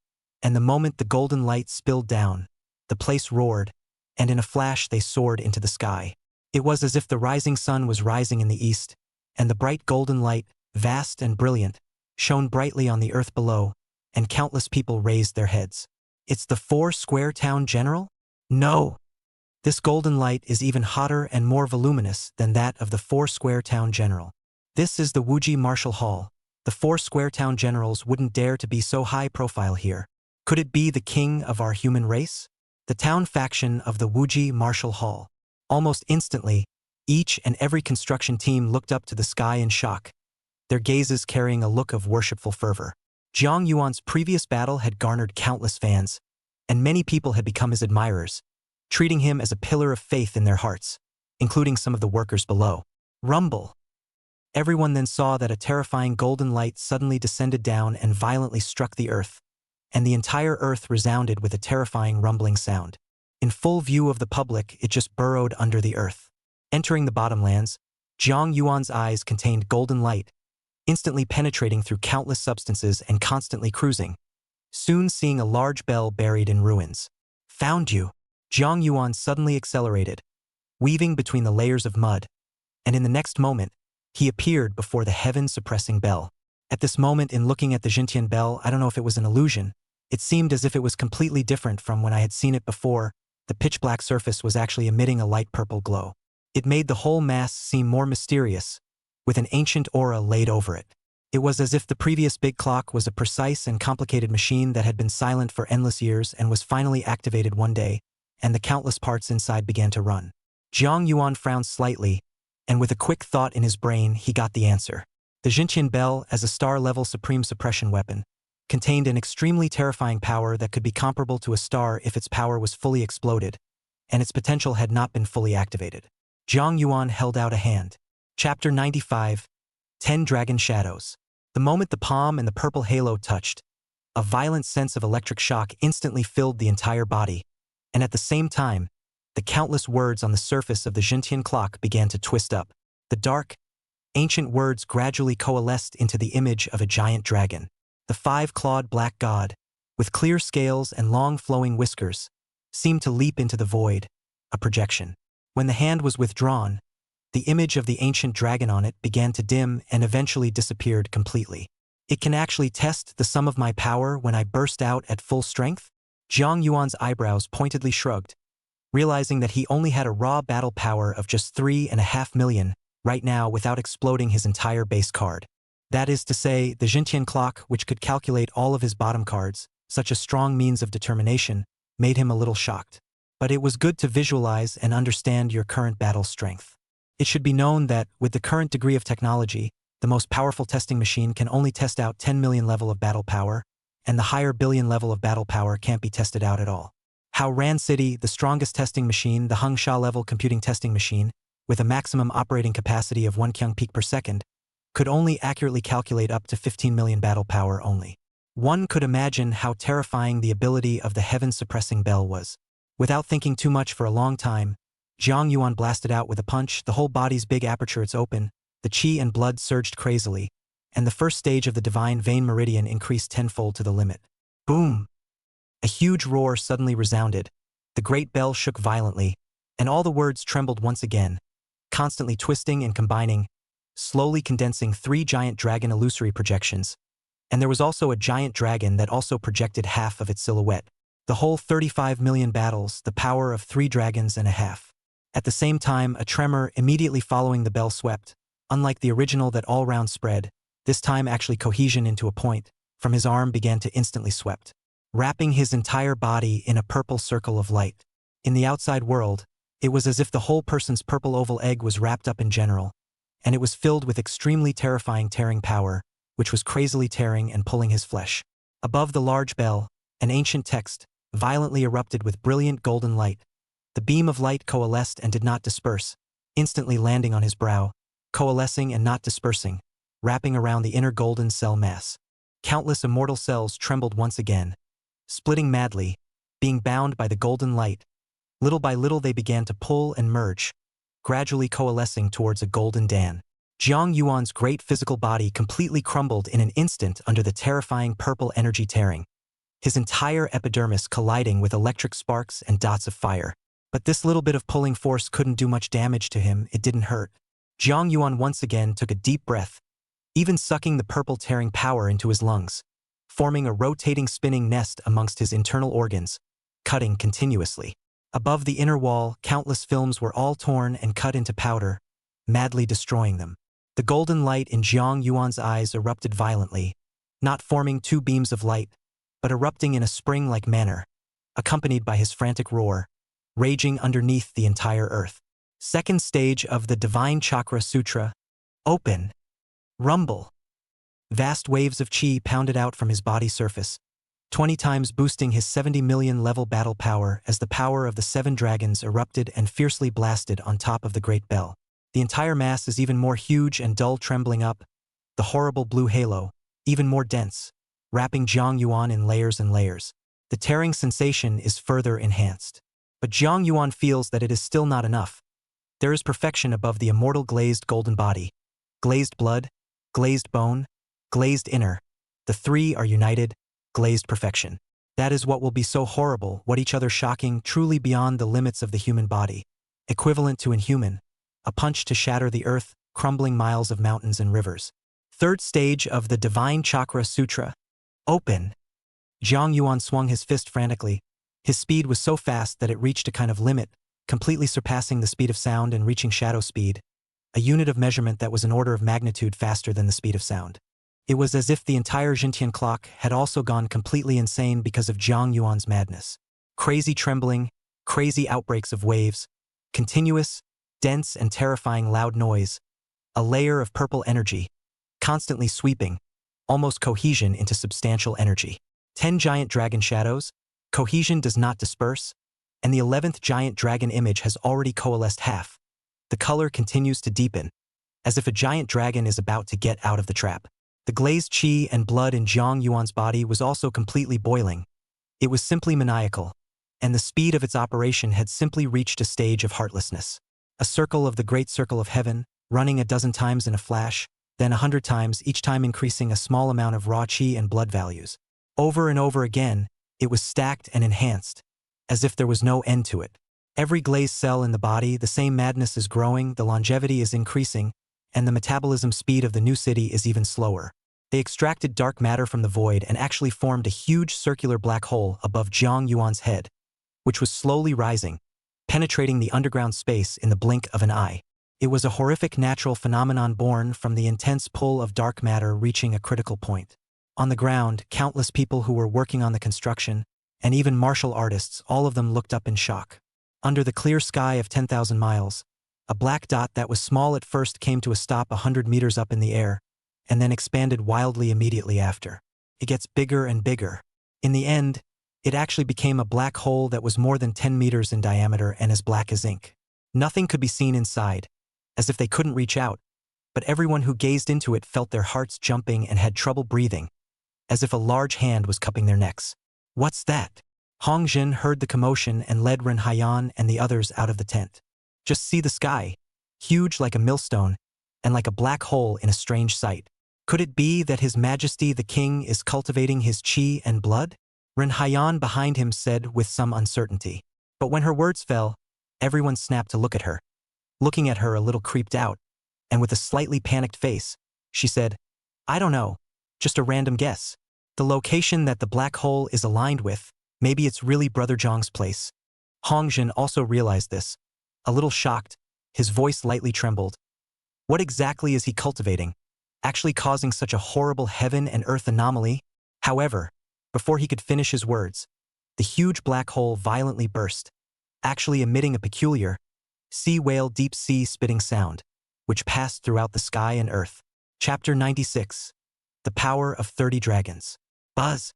and the moment the golden light spilled down, the place roared, and in a flash they soared into the sky. It was as if the rising sun was rising in the east, and the bright golden light, vast and brilliant, shone brightly on the earth below, and countless people raised their heads. "It's the Four-Square Town General? No! This golden light is even hotter and more voluminous than that of the Four-Square Town General. This is the Wuji Martial Hall. The Four-Square Town Generals wouldn't dare to be so high profile here. Could it be the king of our human race? The town faction of the Wuji Martial Hall." Almost instantly, each and every construction team looked up to the sky in shock, their gazes carrying a look of worshipful fervor. Jiang Yuan's previous battle had garnered countless fans, and many people had become his admirers, treating him as a pillar of faith in their hearts, including some of the workers below. Rumble. Everyone then saw that a terrifying golden light suddenly descended down and violently struck the earth, and the entire earth resounded with a terrifying rumbling sound. In full view of the public, it just burrowed under the earth. Entering the bottomlands, Jiang Yuan's eyes contained golden light, instantly penetrating through countless substances and constantly cruising, soon seeing a large bell buried in ruins. "Found you!" Jiang Yuan suddenly accelerated, weaving between the layers of mud, and in the next moment, he appeared before the heaven-suppressing bell. At this moment, in looking at the Jintian bell, I don't know if it was an illusion. It seemed as if it was completely different from when I had seen it before. The pitch-black surface was actually emitting a light purple glow. It made the whole mass seem more mysterious, with an ancient aura laid over it. It was as if the previous big clock was a precise and complicated machine that had been silent for endless years and was finally activated one day, and the countless parts inside began to run. Jiang Yuan frowned slightly, and with a quick thought in his brain, he got the answer. The Jintian Bell, as a star-level supreme suppression weapon, contained an extremely terrifying power that could be comparable to a star if its power was fully exploded, and its potential had not been fully activated. Jiang Yuan held out a hand. Chapter 95, 10 Dragon Shadows. The moment the palm and the purple halo touched, a violent sense of electric shock instantly filled the entire body, and at the same time, the countless words on the surface of the Jintian clock began to twist up. The dark, ancient words gradually coalesced into the image of a giant dragon. The five-clawed black god, with clear scales and long flowing whiskers, seemed to leap into the void, a projection. When the hand was withdrawn, the image of the ancient dragon on it began to dim and eventually disappeared completely. "It can actually test the sum of my power when I burst out at full strength?" Jiang Yuan's eyebrows pointedly shrugged, realizing that he only had a raw battle power of just 3.5 million right now without exploding his entire base card. That is to say, the Jintian clock, which could calculate all of his bottom cards, such a strong means of determination, made him a little shocked. But it was good to visualize and understand your current battle strength. It should be known that, with the current degree of technology, the most powerful testing machine can only test out 10 million level of battle power, and the higher billion level of battle power can't be tested out at all. How Ran City, the strongest testing machine, the Hung Sha level computing testing machine, with a maximum operating capacity of 1 kyung peak per second, could only accurately calculate up to 15 million battle power only. One could imagine how terrifying the ability of the heaven-suppressing bell was. Without thinking too much for a long time, Jiang Yuan blasted out with a punch, the whole body's big aperture is open, the qi and blood surged crazily, and the first stage of the divine vein meridian increased tenfold to the limit. Boom! A huge roar suddenly resounded, the great bell shook violently, and all the words trembled once again, constantly twisting and combining, slowly condensing 3 giant dragon illusory projections. And there was also a giant dragon that also projected half of its silhouette. The whole 35 million battles, the power of 3 dragons and a half. At the same time, a tremor immediately following the bell swept, unlike the original that all-round spread, this time actually cohesion into a point, from his arm began to instantly swept, wrapping his entire body in a purple circle of light. In the outside world, it was as if the whole person's purple oval egg was wrapped up in general, and it was filled with extremely terrifying tearing power, which was crazily tearing and pulling his flesh. Above the large bell, an ancient text, violently erupted with brilliant golden light. The beam of light coalesced and did not disperse, instantly landing on his brow, coalescing and not dispersing, wrapping around the inner golden cell mass. Countless immortal cells trembled once again, splitting madly, being bound by the golden light. Little by little they began to pull and merge, gradually coalescing towards a golden Dan. Jiang Yuan's great physical body completely crumbled in an instant under the terrifying purple energy tearing, his entire epidermis colliding with electric sparks and dots of fire. But this little bit of pulling force couldn't do much damage to him, it didn't hurt. Jiang Yuan once again took a deep breath, even sucking the purple tearing power into his lungs, forming a rotating spinning nest amongst his internal organs, cutting continuously. Above the inner wall, countless films were all torn and cut into powder, madly destroying them. The golden light in Jiang Yuan's eyes erupted violently, not forming 2 beams of light, but erupting in a spring-like manner, accompanied by his frantic roar, raging underneath the entire earth. Second stage of the Divine Chakra Sutra. Open. Rumble. Vast waves of qi pounded out from his body surface, 20 times boosting his 70 million level battle power as the power of the 7 dragons erupted and fiercely blasted on top of the great bell. The entire mass is even more huge and dull, trembling up, the horrible blue halo, even more dense, wrapping Jiang Yuan in layers and layers. The tearing sensation is further enhanced. But Jiang Yuan feels that it is still not enough. There is perfection above the immortal glazed golden body. Glazed blood, glazed bone, glazed inner. The 3 are united, glazed perfection. That is what will be so horrible, what each other shocking, truly beyond the limits of the human body. Equivalent to inhuman. A punch to shatter the earth, crumbling miles of mountains and rivers. Third stage of the Divine Chakra Sutra. Open. Jiang Yuan swung his fist frantically. His speed was so fast that it reached a kind of limit, completely surpassing the speed of sound and reaching shadow speed, a unit of measurement that was an order of magnitude faster than the speed of sound. It was as if the entire Jintian clock had also gone completely insane because of Jiang Yuan's madness. Crazy trembling, crazy outbreaks of waves, continuous, dense and terrifying loud noise, a layer of purple energy, constantly sweeping, almost cohesion into substantial energy. 10 giant dragon shadows, cohesion does not disperse, and the 11th giant dragon image has already coalesced half. The color continues to deepen, as if a giant dragon is about to get out of the trap. The glazed qi and blood in Jiang Yuan's body was also completely boiling. It was simply maniacal, and the speed of its operation had simply reached a stage of heartlessness. A circle of the great circle of heaven, running a dozen times in a flash, then 100 times, each time increasing a small amount of raw qi and blood values. Over and over again, it was stacked and enhanced, as if there was no end to it. Every glazed cell in the body, the same madness is growing, the longevity is increasing, and the metabolism speed of the new city is even slower. They extracted dark matter from the void and actually formed a huge circular black hole above Jiang Yuan's head, which was slowly rising, penetrating the underground space in the blink of an eye. It was a horrific natural phenomenon born from the intense pull of dark matter reaching a critical point. On the ground, countless people who were working on the construction, and even martial artists, all of them looked up in shock. Under the clear sky of 10,000 miles, a black dot that was small at first came to a stop 100 meters up in the air, and then expanded wildly immediately after. It gets bigger and bigger. In the end, it actually became a black hole that was more than 10 meters in diameter and as black as ink. Nothing could be seen inside, as if they couldn't reach out, but everyone who gazed into it felt their hearts jumping and had trouble breathing, as if a large hand was cupping their necks. "What's that?" Hong Jin heard the commotion and led Ren Haiyan and the others out of the tent. "Just see the sky, huge like a millstone, and like a black hole in a strange sight. Could it be that His Majesty the King is cultivating his qi and blood?" Ren Haiyan behind him said with some uncertainty. But when her words fell, everyone snapped to look at her. Looking at her a little creeped out, and with a slightly panicked face, she said, "I don't know, just a random guess. The location that the black hole is aligned with, maybe it's really Brother Zhang's place." Hong Jin also realized this. A little shocked, his voice lightly trembled. What exactly is he cultivating? Actually causing such a horrible heaven and earth anomaly? However, before he could finish his words, the huge black hole violently burst, actually emitting a peculiar, sea whale deep sea spitting sound, which passed throughout the sky and earth. Chapter 96. The Power of 30 Dragons. Buzz!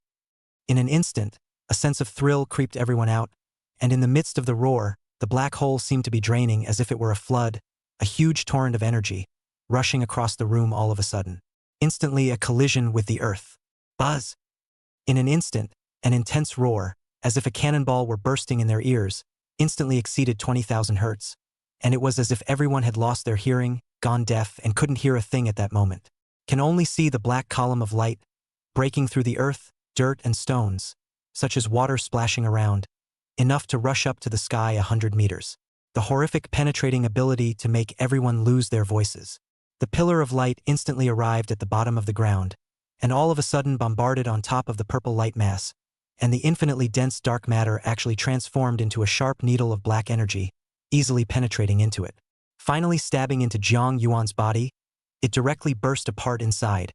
In an instant, a sense of thrill creeped everyone out, and in the midst of the roar, the black hole seemed to be draining as if it were a flood, a huge torrent of energy, rushing across the room all of a sudden. Instantly a collision with the earth. Buzz! In an instant, an intense roar, as if a cannonball were bursting in their ears, instantly exceeded 20,000 hertz, and it was as if everyone had lost their hearing, gone deaf, and couldn't hear a thing at that moment. Can only see the black column of light, breaking through the earth, dirt, and stones, such as water splashing around, enough to rush up to the sky 100 meters. The horrific penetrating ability to make everyone lose their voices. The pillar of light instantly arrived at the bottom of the ground, and all of a sudden bombarded on top of the purple light mass, and the infinitely dense dark matter actually transformed into a sharp needle of black energy, easily penetrating into it. Finally stabbing into Jiang Yuan's body, it directly burst apart inside,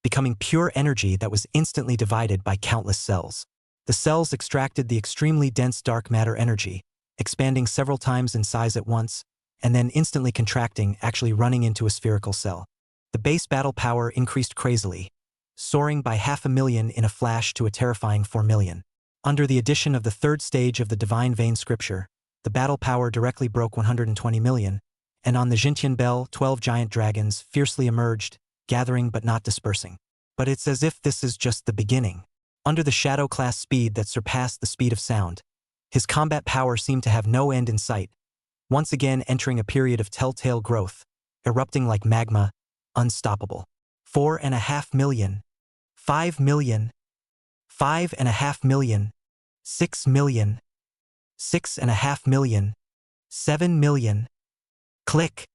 becoming pure energy that was instantly divided by countless cells. The cells extracted the extremely dense dark matter energy, expanding several times in size at once, and then instantly contracting, actually running into a spherical cell. The base battle power increased crazily, soaring by 500,000 in a flash to a terrifying 4 million. Under the addition of the third stage of the Divine Vein Scripture, the battle power directly broke 120 million, and on the Jintian Bell, 12 giant dragons fiercely emerged, gathering but not dispersing. But it's as if this is just the beginning. Under the Shadow class speed that surpassed the speed of sound, his combat power seemed to have no end in sight, once again entering a period of telltale growth, erupting like magma, unstoppable. 4.5 million. 5 million. 5.5 million. 6 million. 6.5 million. 7 million. Click!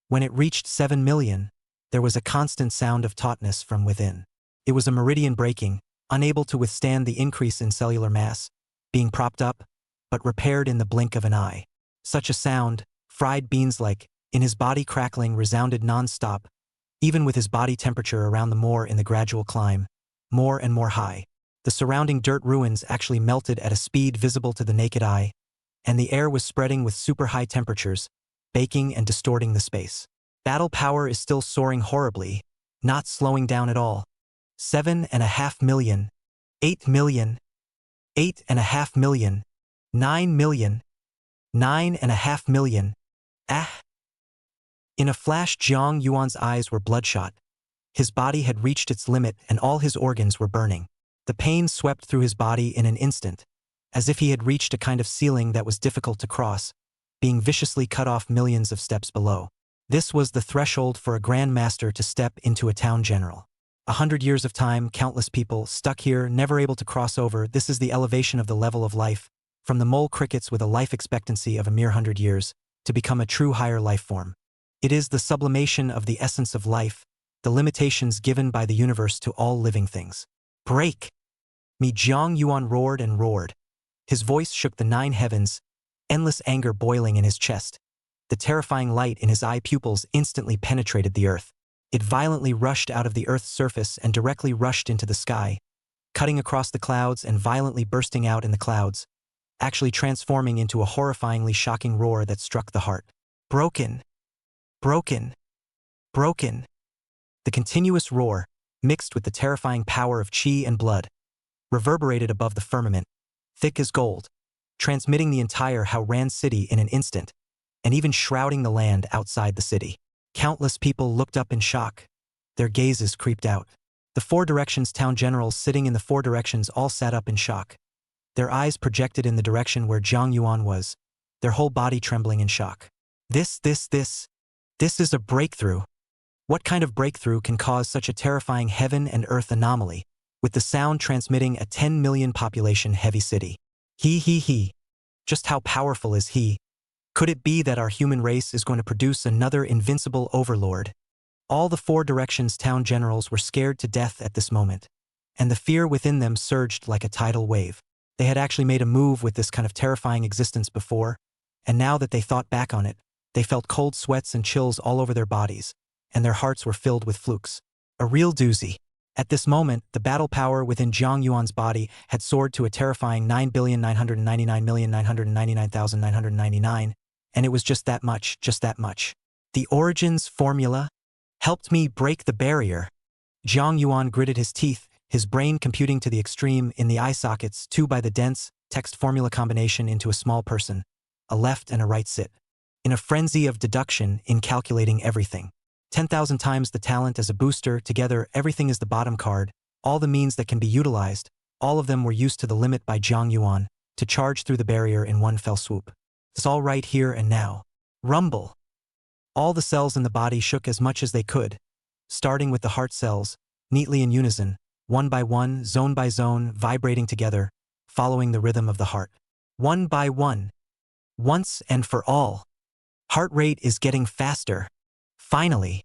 When it reached 7 million, there was a constant sound of tautness from within. It was a meridian breaking, unable to withstand the increase in cellular mass, being propped up, but repaired in the blink of an eye. Such a sound, fried beans-like, in his body crackling resounded non-stop, even with his body temperature around the moor in the gradual climb, more and more high. The surrounding dirt ruins actually melted at a speed visible to the naked eye, and the air was spreading with super high temperatures, baking and distorting the space. Battle power is still soaring horribly, not slowing down at all. 7.5 million. 8 million. 8.5 million. 9 million. 9.5 million. Ah! In a flash, Jiang Yuan's eyes were bloodshot. His body had reached its limit and all his organs were burning. The pain swept through his body in an instant, as if he had reached a kind of ceiling that was difficult to cross, being viciously cut off millions of steps below. This was the threshold for a Grand Master to step into a town general. 100 years of time, countless people, stuck here, never able to cross over. This is the elevation of the level of life, from the mole crickets with a life expectancy of a mere 100 years, to become a true higher life form. It is the sublimation of the essence of life, the limitations given by the universe to all living things. Break! Me Jiang Yuan roared and roared. His voice shook the 9 heavens, endless anger boiling in his chest. The terrifying light in his eye pupils instantly penetrated the earth. It violently rushed out of the earth's surface and directly rushed into the sky, cutting across the clouds and violently bursting out in the clouds, actually transforming into a horrifyingly shocking roar that struck the heart. Broken. Broken. Broken. The continuous roar, mixed with the terrifying power of chi and blood, reverberated above the firmament, thick as gold, transmitting the entire Howran city in an instant, and even shrouding the land outside the city. Countless people looked up in shock. Their gazes creeped out. The Four Directions town generals sitting in the Four Directions all sat up in shock. Their eyes projected in the direction where Jiang Yuan was, their whole body trembling in shock. This is a breakthrough. What kind of breakthrough can cause such a terrifying heaven and earth anomaly, with the sound transmitting a 10 million population heavy city? He. Just how powerful is he? Could it be that our human race is going to produce another invincible overlord? All the Four Directions town generals were scared to death at this moment, and the fear within them surged like a tidal wave. They had actually made a move with this kind of terrifying existence before, and now that they thought back on it, they felt cold sweats and chills all over their bodies, and their hearts were filled with flukes. A real doozy. At this moment, the battle power within Jiang Yuan's body had soared to a terrifying 9,999,999,999, and it was just that much. The Origins formula helped me break the barrier. Jiang Yuan gritted his teeth, his brain computing to the extreme in the eye sockets, two by the dense text formula combination into a small person, a left and a right sit. In a frenzy of deduction in calculating everything. 10,000 times the talent as a booster, together everything is the bottom card, all the means that can be utilized, all of them were used to the limit by Jiang Yuan, to charge through the barrier in one fell swoop. It's all right here and now. Rumble. All the cells in the body shook as much as they could, starting with the heart cells, neatly in unison, one by one, zone by zone, vibrating together, following the rhythm of the heart. One by one. Once and for all. Heart rate is getting faster. Finally.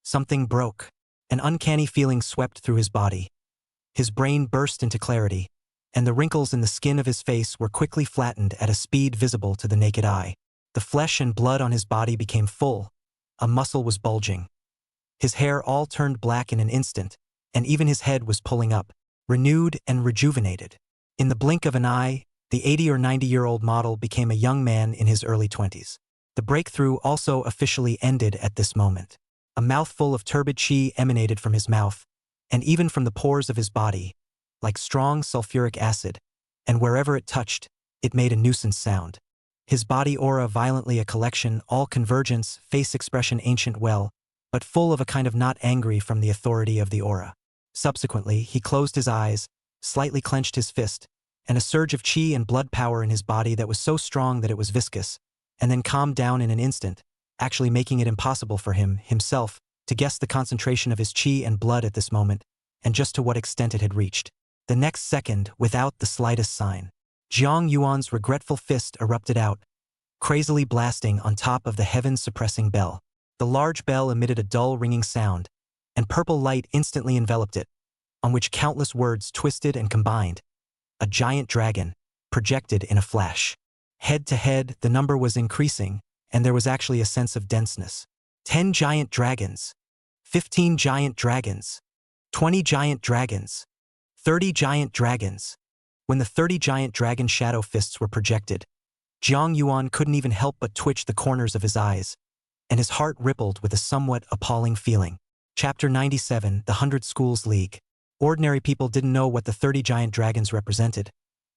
Something broke. An uncanny feeling swept through his body. His brain burst into clarity, and the wrinkles in the skin of his face were quickly flattened at a speed visible to the naked eye. The flesh and blood on his body became full. A muscle was bulging. His hair all turned black in an instant, and even his head was pulling up, renewed and rejuvenated. In the blink of an eye, the 80 or 90-year-old model became a young man in his early 20s. The breakthrough also officially ended at this moment. A mouthful of turbid chi emanated from his mouth, and even from the pores of his body, like strong sulfuric acid, and wherever it touched, it made a nuisance sound. His body aura violently a collection, all convergence, face expression ancient well, but full of a kind of not angry from the authority of the aura. Subsequently, he closed his eyes, slightly clenched his fist, and a surge of chi and blood power in his body that was so strong that it was viscous, and then calmed down in an instant, actually making it impossible for him, himself, to guess the concentration of his chi and blood at this moment, and just to what extent it had reached. The next second, without the slightest sign, Jiang Yuan's regretful fist erupted out, crazily blasting on top of the heaven-suppressing bell. The large bell emitted a dull ringing sound, and purple light instantly enveloped it, on which countless words twisted and combined. A giant dragon, projected in a flash. Head to head, the number was increasing, and there was actually a sense of denseness. 10 giant dragons. 15 giant dragons. 20 giant dragons. 30 giant dragons. When the 30 giant dragon shadow fists were projected, Jiang Yuan couldn't even help but twitch the corners of his eyes, and his heart rippled with a somewhat appalling feeling. Chapter 97, The 100 Schools League. Ordinary people didn't know what the 30 giant dragons represented,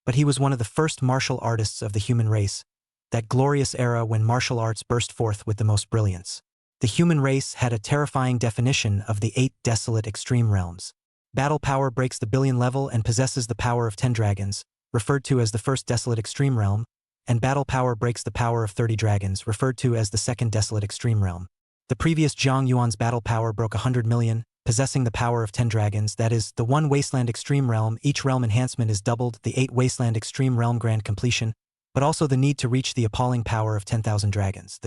but he was one of the first martial artists of the human race, that glorious era when martial arts burst forth with the most brilliance. The human race had a terrifying definition of the 8 desolate extreme realms. Battle power breaks the billion level and possesses the power of 10 dragons, referred to as the first desolate extreme realm, and battle power breaks the power of 30 dragons, referred to as the second desolate extreme realm. The previous Jiang Yuan's battle power broke 100 million, possessing the power of 10 dragons, that is, the 1 Wasteland Extreme Realm. Each realm enhancement is doubled, the 8 Wasteland Extreme Realm grand completion, but also the need to reach the appalling power of 10,000 dragons.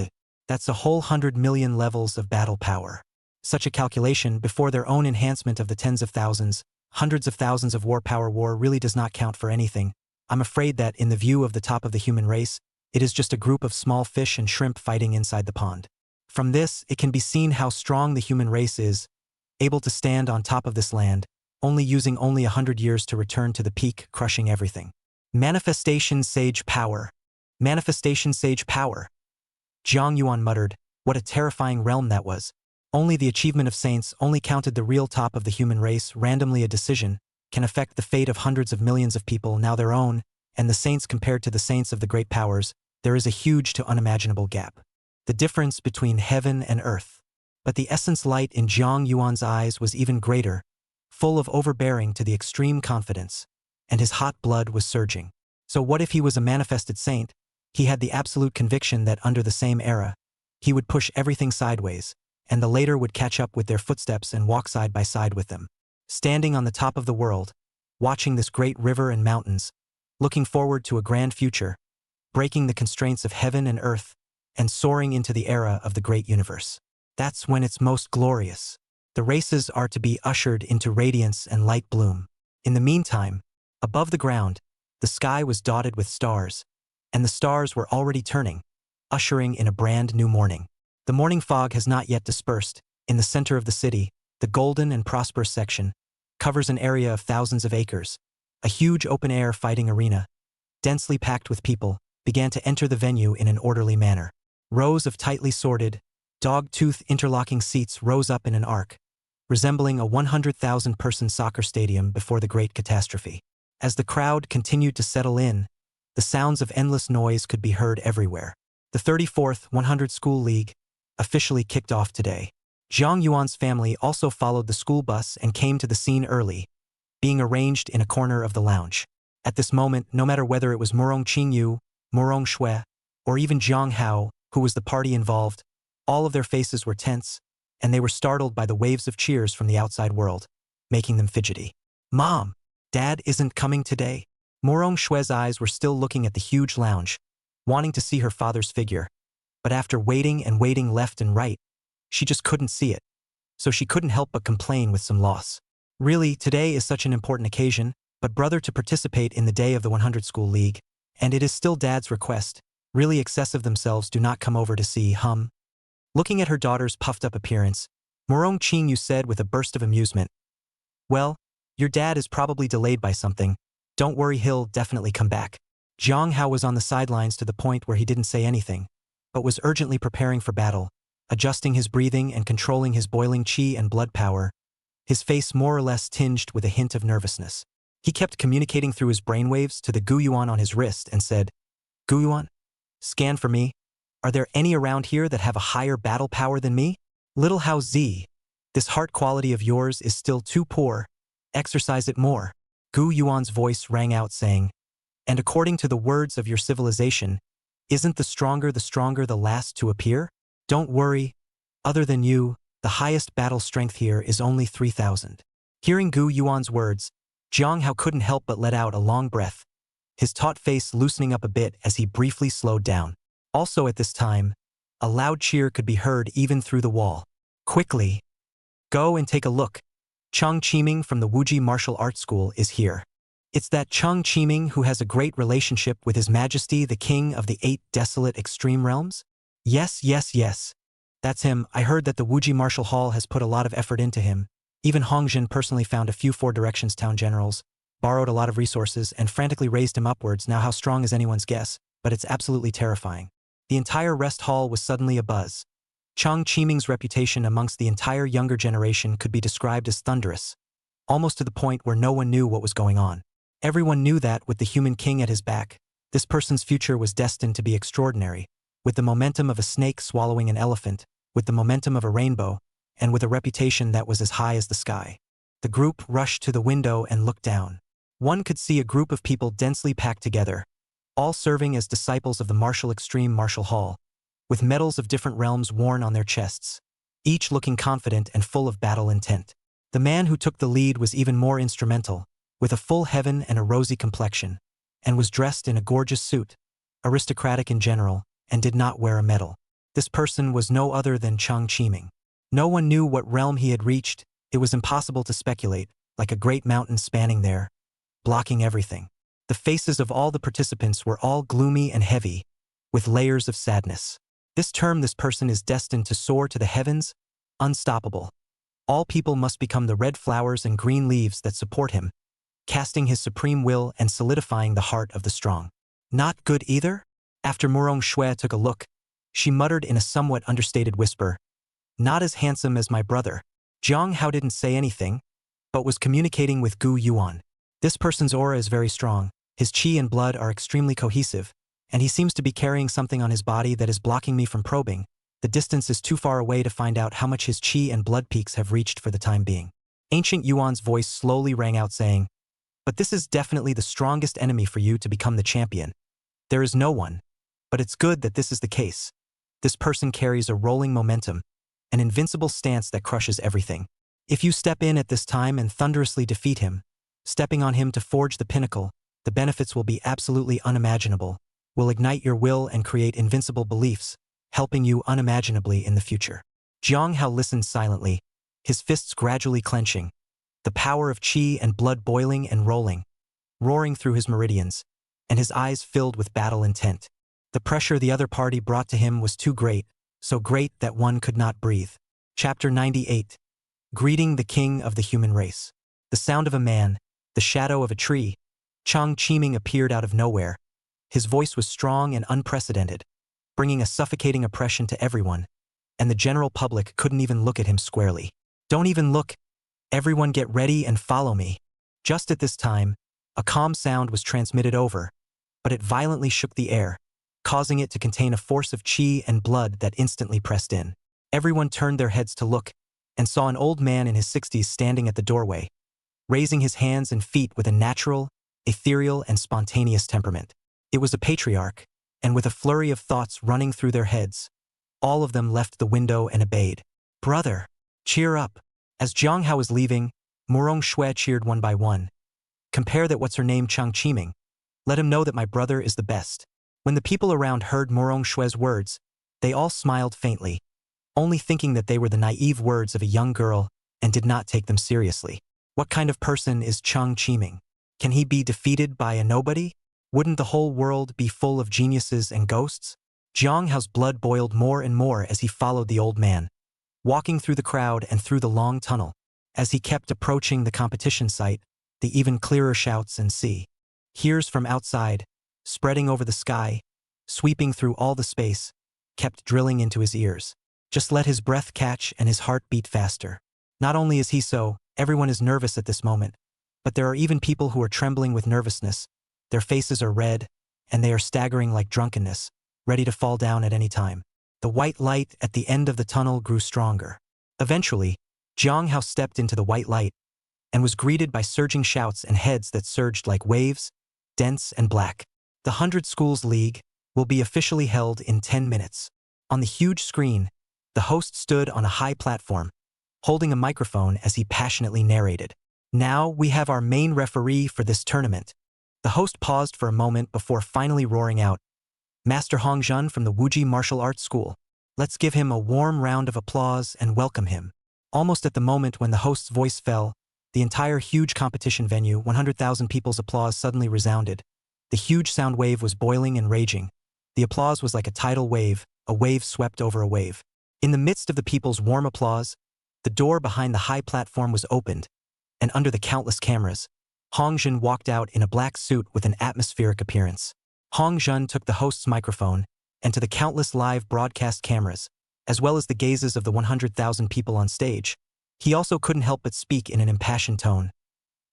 That's a whole 100 million levels of battle power. Such a calculation, before their own enhancement of the tens of thousands, hundreds of thousands of war power, war really does not count for anything. I'm afraid that, in the view of the top of the human race, It is just a group of small fish and shrimp fighting inside the pond. From this, it can be seen how strong the human race is, able to stand on top of this land, using only 100 years to return to the peak, crushing everything. Manifestation Sage Power. Manifestation Sage Power. Jiang Yuan muttered, what a terrifying realm that was. Only the achievement of saints only counted the real top of the human race. Randomly a decision can affect the fate of hundreds of millions of people, now their own, and the saints compared to the saints of the great powers, there is a huge to unimaginable gap. The difference between heaven and earth. But the essence light in Jiang Yuan's eyes was even greater, full of overbearing to the extreme confidence, and his hot blood was surging. So what if he was a manifested saint? He had the absolute conviction that under the same era, he would push everything sideways, and the later would catch up with their footsteps and walk side by side with them. Standing on the top of the world, watching this great river and mountains, looking forward to a grand future, breaking the constraints of heaven and earth, and soaring into the era of the great universe. That's when it's most glorious. The races are to be ushered into radiance and light bloom. In the meantime, above the ground, the sky was dotted with stars, and the stars were already turning, ushering in a brand new morning. The morning fog has not yet dispersed. In the center of the city, the golden and prosperous section covers an area of thousands of acres. A huge open-air fighting arena, densely packed with people, began to enter the venue in an orderly manner. Rows of tightly sorted, dog-tooth interlocking seats rose up in an arc, resembling a 100,000-person soccer stadium before the great catastrophe. As the crowd continued to settle in, the sounds of endless noise could be heard everywhere. The 34th 100 School League officially kicked off today. Jiang Yuan's family also followed the school bus and came to the scene early, being arranged in a corner of the lounge. At this moment, no matter whether it was Murong Qingyu, Murong Shui, or even Jiang Hao, who was the party involved, all of their faces were tense, and they were startled by the waves of cheers from the outside world, making them fidgety. Mom, Dad isn't coming today. Murong Shui's eyes were still looking at the huge lounge, wanting to see her father's figure, but after waiting and waiting left and right, she just couldn't see it, so she couldn't help but complain with some loss. Really, today is such an important occasion, but brother to participate in the day of the 100 School League, and it is still Dad's request. Really excessive themselves do not come over to see, Looking at her daughter's puffed-up appearance, Murong Qingyu said with a burst of amusement, well, your dad is probably delayed by something. Don't worry, he'll definitely come back. Jiang Hao was on the sidelines to the point where he didn't say anything, but was urgently preparing for battle, adjusting his breathing and controlling his boiling qi and blood power, his face more or less tinged with a hint of nervousness. He kept communicating through his brainwaves to the Guyuan on his wrist and said, Guyuan, scan for me. Are there any around here that have a higher battle power than me? Little Hao Zi, this heart quality of yours is still too poor. Exercise it more. Gu Yuan's voice rang out saying, and according to the words of your civilization, isn't the stronger the last to appear? Don't worry. Other than you, the highest battle strength here is only 3,000. Hearing Gu Yuan's words, Jiang Hao couldn't help but let out a long breath, his taut face loosening up a bit as he briefly slowed down. Also at this time, a loud cheer could be heard even through the wall. Quickly, go and take a look. Cheng Qiming from the Wuji Martial Arts School is here. It's that Cheng Qiming who has a great relationship with His Majesty the King of the 8 Desolate Extreme Realms? Yes. That's him. I heard that the Wuji Martial Hall has put a lot of effort into him. Even Hongjin personally found a few 4 Directions town generals, borrowed a lot of resources, and frantically raised him upwards. Now how strong is anyone's guess, but it's absolutely terrifying. The entire rest hall was suddenly abuzz. Cheng Qiming's reputation amongst the entire younger generation could be described as thunderous, almost to the point where no one knew what was going on. Everyone knew that, with the human king at his back, this person's future was destined to be extraordinary, with the momentum of a snake swallowing an elephant, with the momentum of a rainbow, and with a reputation that was as high as the sky. The group rushed to the window and looked down. One could see a group of people densely packed together, all serving as disciples of the Martial Extreme Martial Hall, with medals of different realms worn on their chests, each looking confident and full of battle intent. The man who took the lead was even more instrumental, with a full heaven and a rosy complexion, and was dressed in a gorgeous suit, aristocratic in general, and did not wear a medal. This person was no other than Cheng Qiming. No one knew what realm he had reached. It was impossible to speculate, like a great mountain spanning there, blocking everything. The faces of all the participants were all gloomy and heavy, with layers of sadness. This person is destined to soar to the heavens, unstoppable. All people must become the red flowers and green leaves that support him, casting his supreme will and solidifying the heart of the strong. Not good either? After Murong Shui took a look, she muttered in a somewhat understated whisper, "Not as handsome as my brother." Jiang Hao didn't say anything, but was communicating with Gu Yuan. This person's aura is very strong, his qi and blood are extremely cohesive, and he seems to be carrying something on his body that is blocking me from probing. The distance is too far away to find out how much his qi and blood peaks have reached for the time being. Ancient Yuan's voice slowly rang out saying, "But this is definitely the strongest enemy for you to become the champion. There is no one, but it's good that this is the case. This person carries a rolling momentum, an invincible stance that crushes everything. If you step in at this time and thunderously defeat him, stepping on him to forge the pinnacle, the benefits will be absolutely unimaginable, will ignite your will and create invincible beliefs, helping you unimaginably in the future." Jiang Hao listened silently, his fists gradually clenching, the power of qi and blood boiling and roaring through his meridians, and his eyes filled with battle intent. The pressure the other party brought to him was too great, so great that one could not breathe. Chapter 98. Greeting the King of the Human Race. The sound of a man, the shadow of a tree. Chang Qiming appeared out of nowhere. His voice was strong and unprecedented, bringing a suffocating oppression to everyone, and the general public couldn't even look at him squarely. "Don't even look. Everyone get ready and follow me." Just at this time, a calm sound was transmitted over, but it violently shook the air, causing it to contain a force of qi and blood that instantly pressed in. Everyone turned their heads to look, and saw an old man in his 60s standing at the doorway, raising his hands and feet with a natural, ethereal, and spontaneous temperament. It was a patriarch, and with a flurry of thoughts running through their heads, all of them left the window and obeyed. "Brother, cheer up." As Jiang Hao was leaving, Murong Shui cheered one by one. "Compare that what's her name Chang Qiming. Let him know that my brother is the best." When the people around heard Murong Shui's words, they all smiled faintly, only thinking that they were the naive words of a young girl and did not take them seriously. What kind of person is Chang Qiming? Can he be defeated by a nobody? Wouldn't the whole world be full of geniuses and ghosts? Jiang Hao's blood boiled more and more as he followed the old man, walking through the crowd and through the long tunnel. As he kept approaching the competition site, the even clearer shouts and hears from outside, spreading over the sky, sweeping through all the space, kept drilling into his ears. Just let his breath catch and his heart beat faster. Not only is he so, everyone is nervous at this moment, but there are even people who are trembling with nervousness. Their faces are red, and they are staggering like drunkenness, ready to fall down at any time. The white light at the end of the tunnel grew stronger. Eventually, Jiang Hao stepped into the white light and was greeted by surging shouts and heads that surged like waves, dense and black. The 100 Schools League will be officially held in 10 minutes. On the huge screen, the host stood on a high platform, holding a microphone as he passionately narrated. "Now we have our main referee for this tournament." The host paused for a moment before finally roaring out, "Master Hong Jun from the Wuji Martial Arts School. Let's give him a warm round of applause and welcome him." Almost at the moment when the host's voice fell, the entire huge competition venue, 100,000 people's applause suddenly resounded. The huge sound wave was boiling and raging. The applause was like a tidal wave, a wave swept over a wave. In the midst of the people's warm applause, the door behind the high platform was opened, and under the countless cameras, Hong Jun walked out in a black suit with an atmospheric appearance. Hong Jun took the host's microphone, and to the countless live broadcast cameras, as well as the gazes of the 100,000 people on stage, he also couldn't help but speak in an impassioned tone.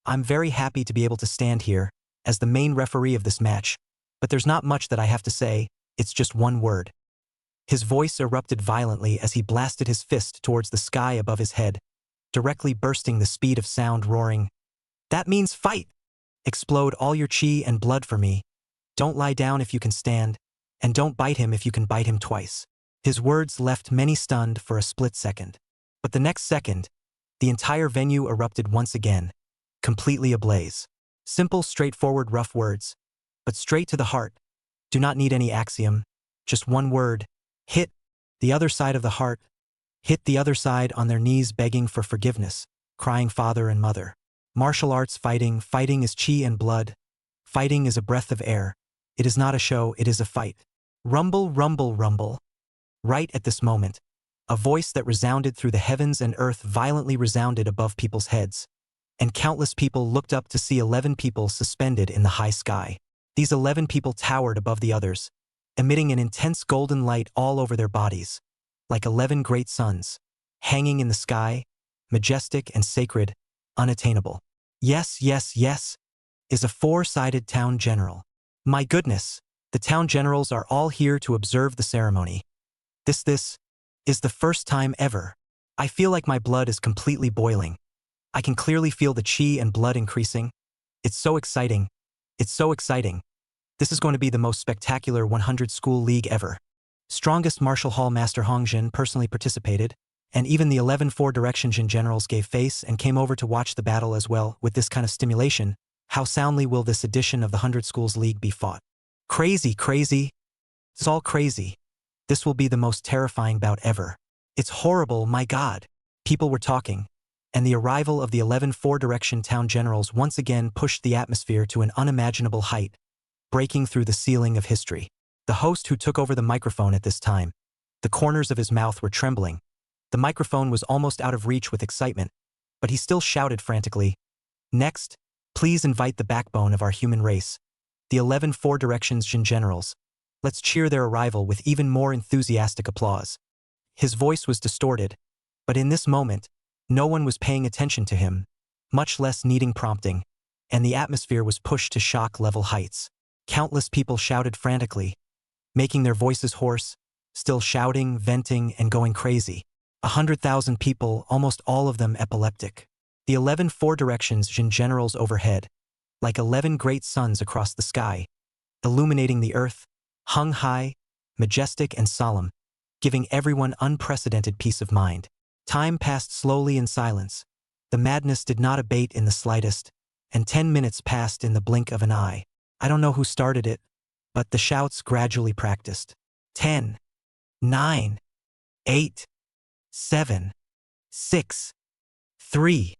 "I'm very happy to be able to stand here as the main referee of this match, but there's not much that I have to say, it's just one word." His voice erupted violently as he blasted his fist towards the sky above his head, directly bursting the speed of sound, roaring, "That means fight! Explode all your qi and blood for me. Don't lie down if you can stand, and don't bite him if you can bite him twice." His words left many stunned for a split second. But the next second, the entire venue erupted once again, completely ablaze. Simple, straightforward, rough words, but straight to the heart. Do not need any axiom, just one word. Hit the other side of the heart. Hit the other side on their knees begging for forgiveness, crying father and mother. Martial arts fighting is qi and blood. Fighting is a breath of air. It is not a show, it is a fight. Rumble, rumble, rumble. Right at this moment, a voice that resounded through the heavens and earth violently resounded above people's heads, and countless people looked up to see 11 people suspended in the high sky. These 11 people towered above the others, emitting an intense golden light all over their bodies, like 11 great suns, hanging in the sky, majestic and sacred, unattainable. Yes, yes, yes, is a four-sided town general. My goodness, the town generals are all here to observe the ceremony. This is the first time ever. I feel like my blood is completely boiling. I can clearly feel the chi and blood increasing. It's so exciting. It's so exciting. This is going to be the most spectacular 100 school league ever. Strongest martial hall master Hong Jin personally participated, and even the 11 Four Direction Jin generals gave face and came over to watch the battle as well. With this kind of stimulation, how soundly will this edition of the 100 Schools League be fought? Crazy, crazy. It's all crazy. This will be the most terrifying bout ever. It's horrible, my God. People were talking, and the arrival of the 11 Four Direction town generals once again pushed the atmosphere to an unimaginable height, breaking through the ceiling of history. The host who took over the microphone at this time, the corners of his mouth were trembling. The microphone was almost out of reach with excitement, but he still shouted frantically, "Next, please invite the backbone of our human race, the 11 Four Directions Jin generals. Let's cheer their arrival with even more enthusiastic applause." His voice was distorted, but in this moment, no one was paying attention to him, much less needing prompting, and the atmosphere was pushed to shock-level heights. Countless people shouted frantically, making their voices hoarse, still shouting, venting, and going crazy. 100,000 people, almost all of them epileptic. The 11 Four Directions Jin generals overhead, like 11 great suns across the sky, illuminating the earth, hung high, majestic and solemn, giving everyone unprecedented peace of mind. Time passed slowly in silence. The madness did not abate in the slightest, and 10 minutes passed in the blink of an eye. I don't know who started it, but the shouts gradually practiced. 10, 9, 8, 7, 6, 3,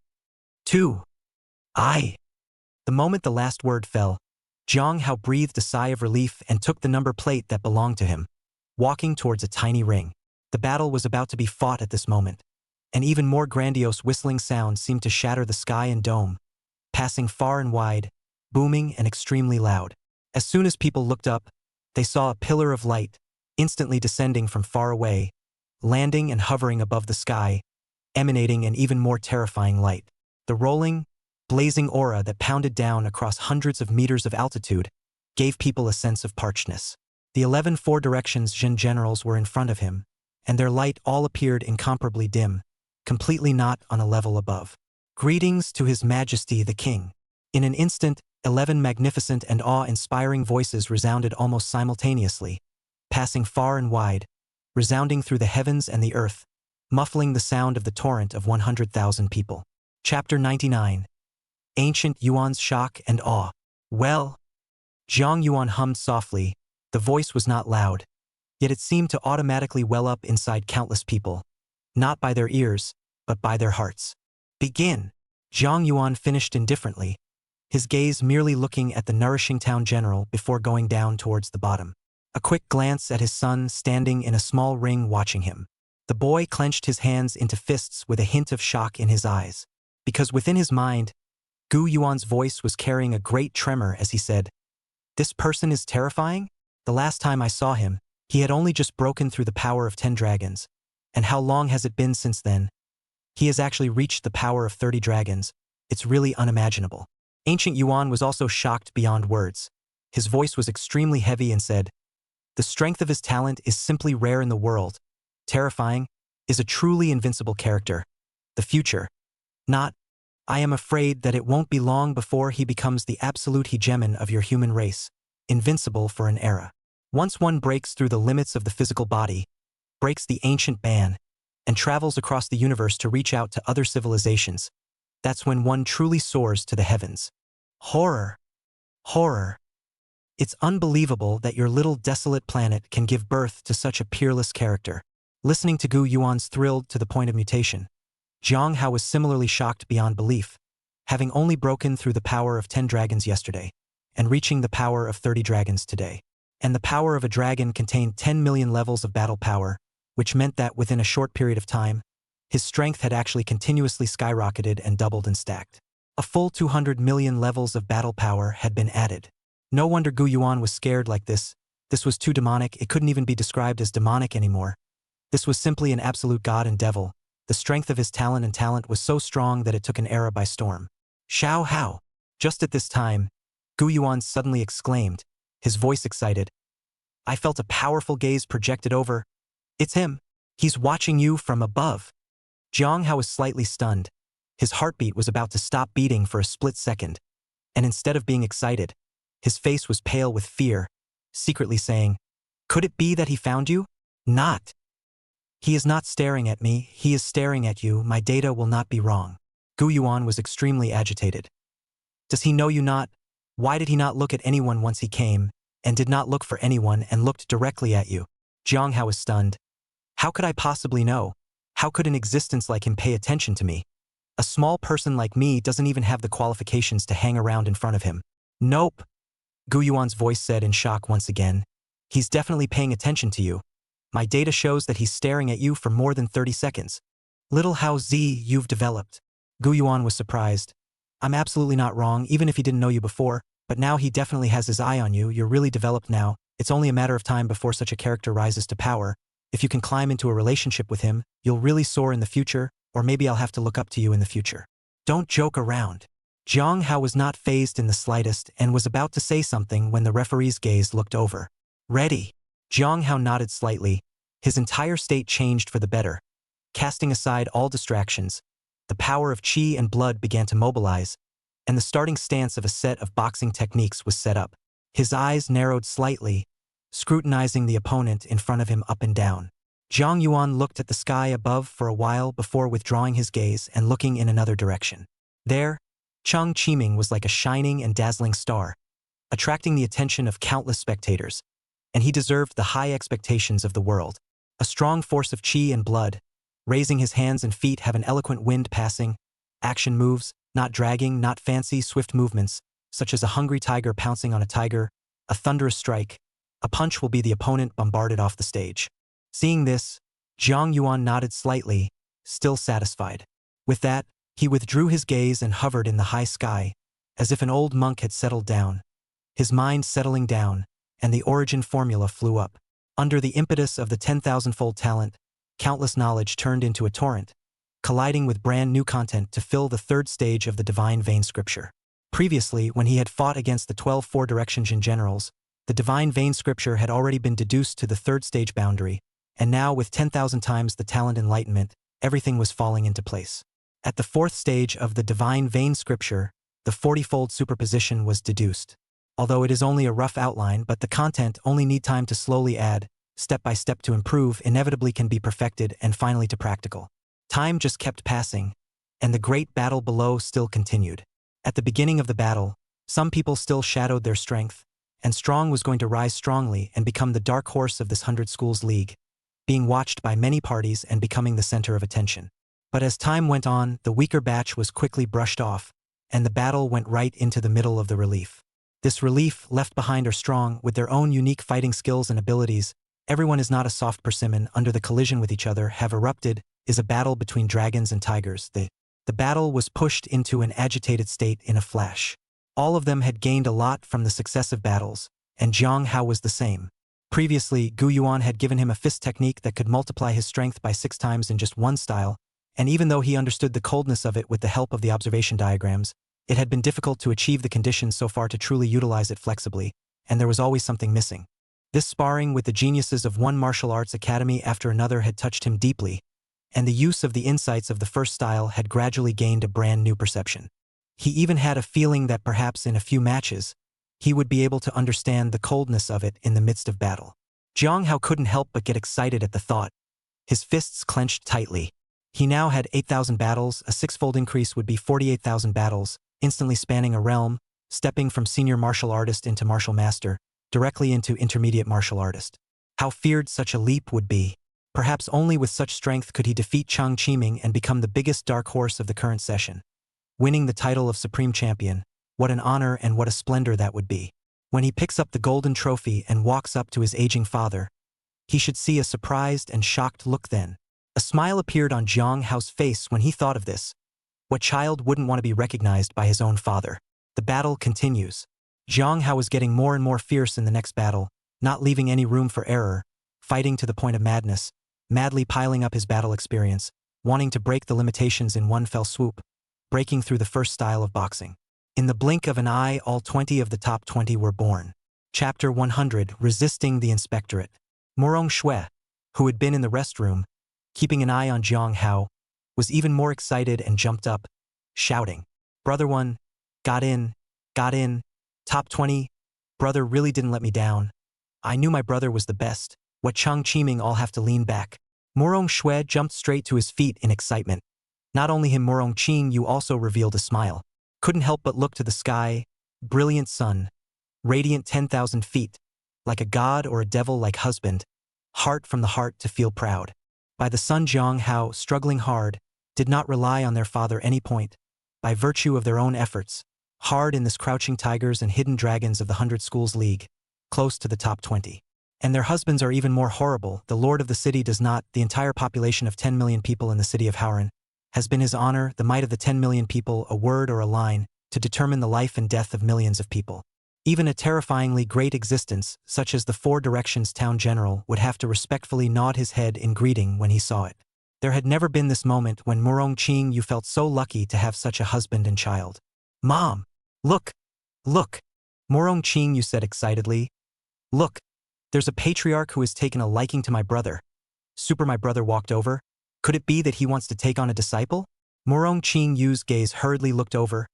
2, I. The moment the last word fell, Jiang Hao breathed a sigh of relief and took the number plate that belonged to him, walking towards a tiny ring. The battle was about to be fought at this moment. An even more grandiose whistling sound seemed to shatter the sky and dome, passing far and wide, booming and extremely loud. As soon as people looked up, they saw a pillar of light, instantly descending from far away, landing and hovering above the sky, emanating an even more terrifying light. The rolling, blazing aura that pounded down across hundreds of meters of altitude gave people a sense of parchness. The 11 Four Directions Jin generals were in front of him, and their light all appeared incomparably dim, completely not on a level above. Greetings to His Majesty the King. In an instant, 11 magnificent and awe-inspiring voices resounded almost simultaneously, passing far and wide, resounding through the heavens and the earth, muffling the sound of the torrent of 100,000 people. Chapter 99. Ancient Yuan's Shock and Awe. Well, Jiang Yuan hummed softly. The voice was not loud, yet it seemed to automatically well up inside countless people, not by their ears, but by their hearts. Begin. Jiang Yuan finished indifferently, his gaze merely looking at the nourishing town general before going down towards the bottom. A quick glance at his son standing in a small ring watching him. The boy clenched his hands into fists with a hint of shock in his eyes, because within his mind, Gu Yuan's voice was carrying a great tremor as he said, "This person is terrifying? The last time I saw him, he had only just broken through the power of 10 dragons. And how long has it been since then? He has actually reached the power of 30 dragons. It's really unimaginable." Ancient Yuan was also shocked beyond words. His voice was extremely heavy and said, "The strength of his talent is simply rare in the world. Terrifying is a truly invincible character. The future, not. I am afraid that it won't be long before he becomes the absolute hegemon of your human race, invincible for an era. Once one breaks through the limits of the physical body, breaks the ancient ban, and travels across the universe to reach out to other civilizations, that's when one truly soars to the heavens. Horror. Horror. It's unbelievable that your little desolate planet can give birth to such a peerless character." Listening to Gu Yuan's thrilled to the point of mutation, Jiang Hao was similarly shocked beyond belief, having only broken through the power of 10 dragons yesterday, and reaching the power of 30 dragons today. and the power of a dragon contained 10 million levels of battle power, which meant that within a short period of time, his strength had actually continuously skyrocketed and doubled and stacked. A full 200 million levels of battle power had been added. No wonder Gu Yuan was scared like this. This was too demonic, it couldn't even be described as demonic anymore. This was simply an absolute god and devil. The strength of his talent was so strong that it took an era by storm. Xiao Hao! Just at this time, Gu Yuan suddenly exclaimed, his voice excited. I felt a powerful gaze projected over. It's him. He's watching you from above. Jiang Hao was slightly stunned. His heartbeat was about to stop beating for a split second. And instead of being excited, his face was pale with fear, secretly saying, could it be that he found you? Not. He is not staring at me, he is staring at you, my data will not be wrong. Gu Yuan was extremely agitated. Does he know you not? Why did he not look at anyone once he came, and did not look for anyone and looked directly at you? Jiang Hao was stunned. How could I possibly know? How could an existence like him pay attention to me? A small person like me doesn't even have the qualifications to hang around in front of him. Nope. Gu Yuan's voice said in shock once again. He's definitely paying attention to you. My data shows that he's staring at you for more than 30 seconds. Little Hao Zi, you've developed. Gu Yuan was surprised. I'm absolutely not wrong, even if he didn't know you before, but now he definitely has his eye on you, you're really developed now. It's only a matter of time before such a character rises to power. If you can climb into a relationship with him, you'll really soar in the future, or maybe I'll have to look up to you in the future. Don't joke around. Jiang Hao was not fazed in the slightest and was about to say something when the referee's gaze looked over. Ready? Jiang Hao nodded slightly. His entire state changed for the better. Casting aside all distractions, the power of qi and blood began to mobilize, and the starting stance of a set of boxing techniques was set up. His eyes narrowed slightly, scrutinizing the opponent in front of him up and down. Jiang Yuan looked at the sky above for a while before withdrawing his gaze and looking in another direction. There, Chang Qiming was like a shining and dazzling star, attracting the attention of countless spectators, and he deserved the high expectations of the world. A strong force of qi and blood, raising his hands and feet have an eloquent wind passing, action moves, not dragging, not fancy, swift movements, such as a hungry tiger pouncing on a tiger, a thunderous strike. A punch will be the opponent bombarded off the stage. Seeing this, Jiang Yuan nodded slightly, still satisfied. With that, he withdrew his gaze and hovered in the high sky, as if an old monk had settled down, his mind settling down, and the origin formula flew up. Under the impetus of the 10,000-fold talent, countless knowledge turned into a torrent, colliding with brand new content to fill the third stage of the divine vein scripture. Previously, when he had fought against the 12 four-direction Jin generals, the divine vein scripture had already been deduced to the third stage boundary, and now with 10,000 times the talent enlightenment, everything was falling into place. At the fourth stage of the divine vein scripture, the 40-fold superposition was deduced. Although it is only a rough outline, but the content only need time to slowly add, step by step to improve, inevitably can be perfected and finally to practical. Time just kept passing, and the great battle below still continued. At the beginning of the battle, some people still shadowed their strength, and Strong was going to rise strongly and become the dark horse of this 100 Schools League, being watched by many parties and becoming the center of attention. But as time went on, the weaker batch was quickly brushed off, and the battle went right into the middle of the relief. This relief, left behind are strong, with their own unique fighting skills and abilities. Everyone is not a soft persimmon under the collision with each other have erupted, is a battle between dragons and tigers. The battle was pushed into an agitated state in a flash. All of them had gained a lot from the successive battles, and Jiang Hao was the same. Previously, Gu Yuan had given him a fist technique that could multiply his strength by 6 times in just one style, and even though he understood the coldness of it with the help of the observation diagrams, it had been difficult to achieve the conditions so far to truly utilize it flexibly, and there was always something missing. This sparring with the geniuses of one martial arts academy after another had touched him deeply, and the use of the insights of the first style had gradually gained a brand new perception. He even had a feeling that perhaps in a few matches, he would be able to understand the coldness of it in the midst of battle. Jiang Hao couldn't help but get excited at the thought. His fists clenched tightly. He now had 8,000 battles, a 6-fold increase would be 48,000 battles, instantly spanning a realm, stepping from senior martial artist into martial master, directly into intermediate martial artist. How feared such a leap would be. Perhaps only with such strength could he defeat Chang Qiming and become the biggest dark horse of the current session. Winning the title of Supreme Champion, what an honor and what a splendor that would be. When he picks up the golden trophy and walks up to his aging father, he should see a surprised and shocked look then. A smile appeared on Jiang Hao's face when he thought of this. What child wouldn't want to be recognized by his own father? The battle continues. Jiang Hao is getting more and more fierce in the next battle, not leaving any room for error, fighting to the point of madness, madly piling up his battle experience, wanting to break the limitations in one fell swoop, breaking through the first style of boxing. In the blink of an eye, all 20 of the top 20 were born. Chapter 100, Resisting the Inspectorate. Morong Shui, who had been in the restroom, keeping an eye on Jiang Hao, was even more excited and jumped up, shouting, "Brother 1, got in, top 20, brother really didn't let me down. I knew my brother was the best. What Chang Chiming all have to lean back." Morong Shui jumped straight to his feet in excitement. Not only him, Morong Qing Yu also revealed a smile. Couldn't help but look to the sky, brilliant sun, radiant 10,000 feet, like a god or a devil like husband, heart from the heart to feel proud. By the sun, Jiang Hao, struggling hard, did not rely on their father any point, by virtue of their own efforts, hard in this crouching tigers and hidden dragons of the 100 Schools League, close to the top 20. And their husbands are even more horrible. The lord of the city does not, the entire population of 10 million people in the city of Hauran, has been his honor, the might of the 10 million people, a word or a line, to determine the life and death of millions of people. Even a terrifyingly great existence, such as the Four Directions Town General, would have to respectfully nod his head in greeting when he saw it. There had never been this moment when Morong Qing Yu felt so lucky to have such a husband and child. "Mom! Look! Look!" Morong Qing Yu said excitedly. "Look! There's a patriarch who has taken a liking to my brother." My brother walked over. Could it be that he wants to take on a disciple? Morong Qing Yu's gaze hurriedly looked over,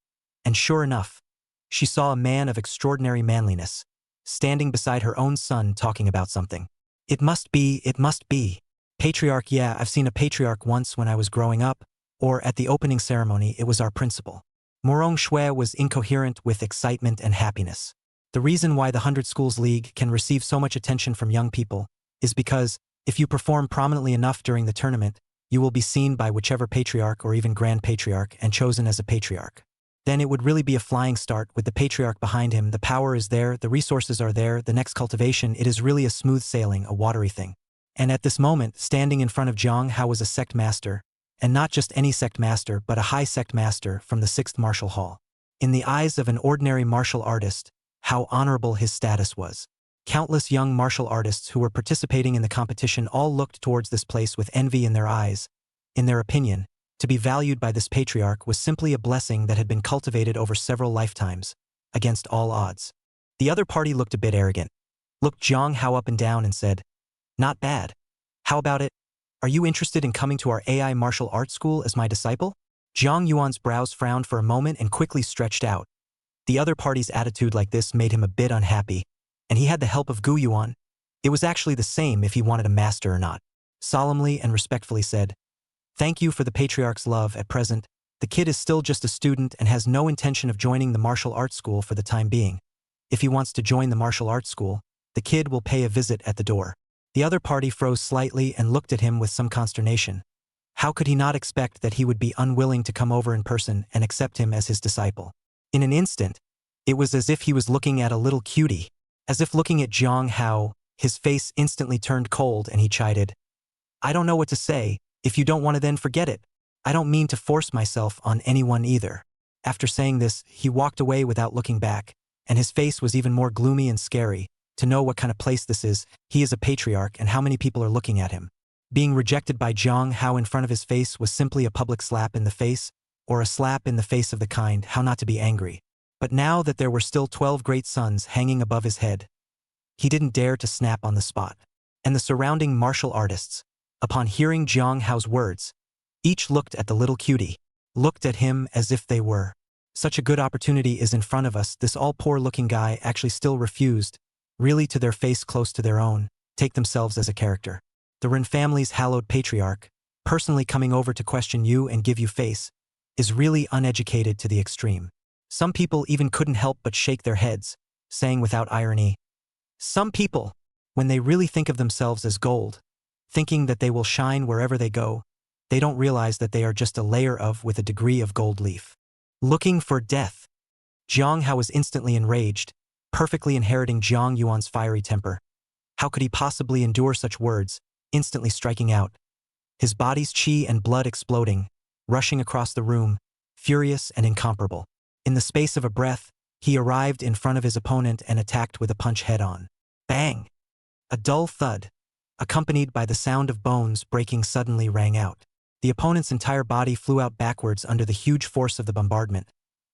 and sure enough, she saw a man of extraordinary manliness, standing beside her own son talking about something. It must be. Patriarch, yeah, I've seen a patriarch once when I was growing up, or at the opening ceremony it was our principal. Morong Shui was incoherent with excitement and happiness. The reason why the 100 Schools League can receive so much attention from young people is because, if you perform prominently enough during the tournament, you will be seen by whichever patriarch or even grand patriarch and chosen as a patriarch. Then it would really be a flying start with the patriarch behind him. The power is there, the resources are there, the next cultivation, it is really a smooth sailing, a watery thing. And at this moment, standing in front of Jiang Hao was a sect master, and not just any sect master but a high sect master from the 6th Martial Hall. In the eyes of an ordinary martial artist, how honorable his status was. Countless young martial artists who were participating in the competition all looked towards this place with envy in their eyes. In their opinion, to be valued by this patriarch was simply a blessing that had been cultivated over several lifetimes, against all odds. The other party looked a bit arrogant, looked Jiang Hao up and down and said, "Not bad. How about it? Are you interested in coming to our AI martial arts school as my disciple?" Jiang Yuan's brows frowned for a moment and quickly stretched out. The other party's attitude like this made him a bit unhappy, and he had the help of Gu Yuan. It was actually the same if he wanted a master or not. Solemnly and respectfully said, "Thank you for the patriarch's love. At present, the kid is still just a student and has no intention of joining the martial arts school for the time being. If he wants to join the martial arts school, the kid will pay a visit at the door." The other party froze slightly and looked at him with some consternation. How could he not expect that he would be unwilling to come over in person and accept him as his disciple? In an instant, it was as if he was looking at a little cutie. As if looking at Jiang Hao, his face instantly turned cold and he chided, "I don't know what to say. If you don't want to, then forget it. I don't mean to force myself on anyone either." After saying this, he walked away without looking back, and his face was even more gloomy and scary. To know what kind of place this is, he is a patriarch and how many people are looking at him. Being rejected by Jiang Hao in front of his face was simply a public slap in the face, or a slap in the face of the kind, how not to be angry. But now that there were still 12 great suns hanging above his head, he didn't dare to snap on the spot. And the surrounding martial artists, upon hearing Jiang Hao's words, each looked at the little cutie, looked at him as if they were, "Such a good opportunity is in front of us." This all poor-looking guy actually still refused, really to their face close to their own, take themselves as a character. The Ren family's hallowed patriarch, personally coming over to question you and give you face, is really uneducated to the extreme. Some people even couldn't help but shake their heads, saying without irony, "Some people, when they really think of themselves as gold, thinking that they will shine wherever they go, they don't realize that they are just a layer of with a degree of gold leaf." Looking for death. Jiang Hao was instantly enraged, perfectly inheriting Jiang Yuan's fiery temper. How could he possibly endure such words, instantly striking out? His body's chi and blood exploding, rushing across the room, furious and incomparable. In the space of a breath, he arrived in front of his opponent and attacked with a punch head-on. Bang! A dull thud, accompanied by the sound of bones breaking suddenly rang out. The opponent's entire body flew out backwards under the huge force of the bombardment,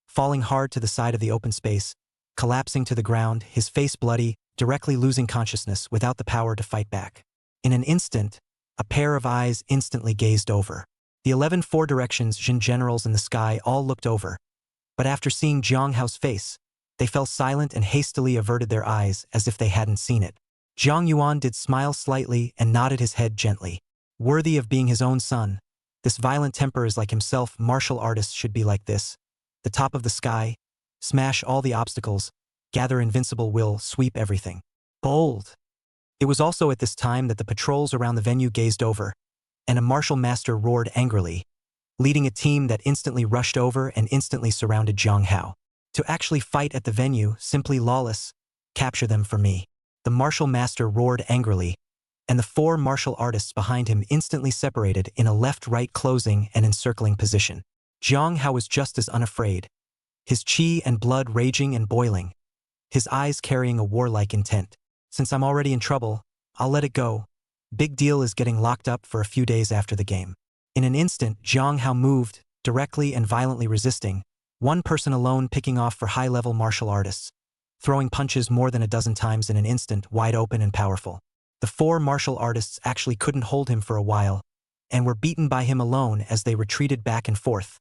falling hard to the side of the open space, collapsing to the ground, his face bloody, directly losing consciousness without the power to fight back. In an instant, a pair of eyes instantly gazed over. The 11 Four Directions Jin generals in the sky all looked over, but after seeing Jiang Hao's face, they fell silent and hastily averted their eyes as if they hadn't seen it. Jiang Yuan did smile slightly and nodded his head gently. Worthy of being his own son, this violent temper is like himself. Martial artists should be like this. The top of the sky, smash all the obstacles, gather invincible will, sweep everything. Bold! It was also at this time that the patrols around the venue gazed over, and a martial master roared angrily, leading a team that instantly rushed over and instantly surrounded Jiang Hao. To actually fight at the venue, simply lawless, capture them for me. The martial master roared angrily, and the 4 martial artists behind him instantly separated in a left-right closing and encircling position. Jiang Hao was just as unafraid, his chi and blood raging and boiling, his eyes carrying a warlike intent. Since I'm already in trouble, I'll let it go. Big deal is getting locked up for a few days after the game. In an instant, Jiang Hao moved, directly and violently resisting, one person alone picking off for high-level martial artists, throwing punches more than a dozen times in an instant, wide open and powerful. The 4 martial artists actually couldn't hold him for a while, and were beaten by him alone as they retreated back and forth,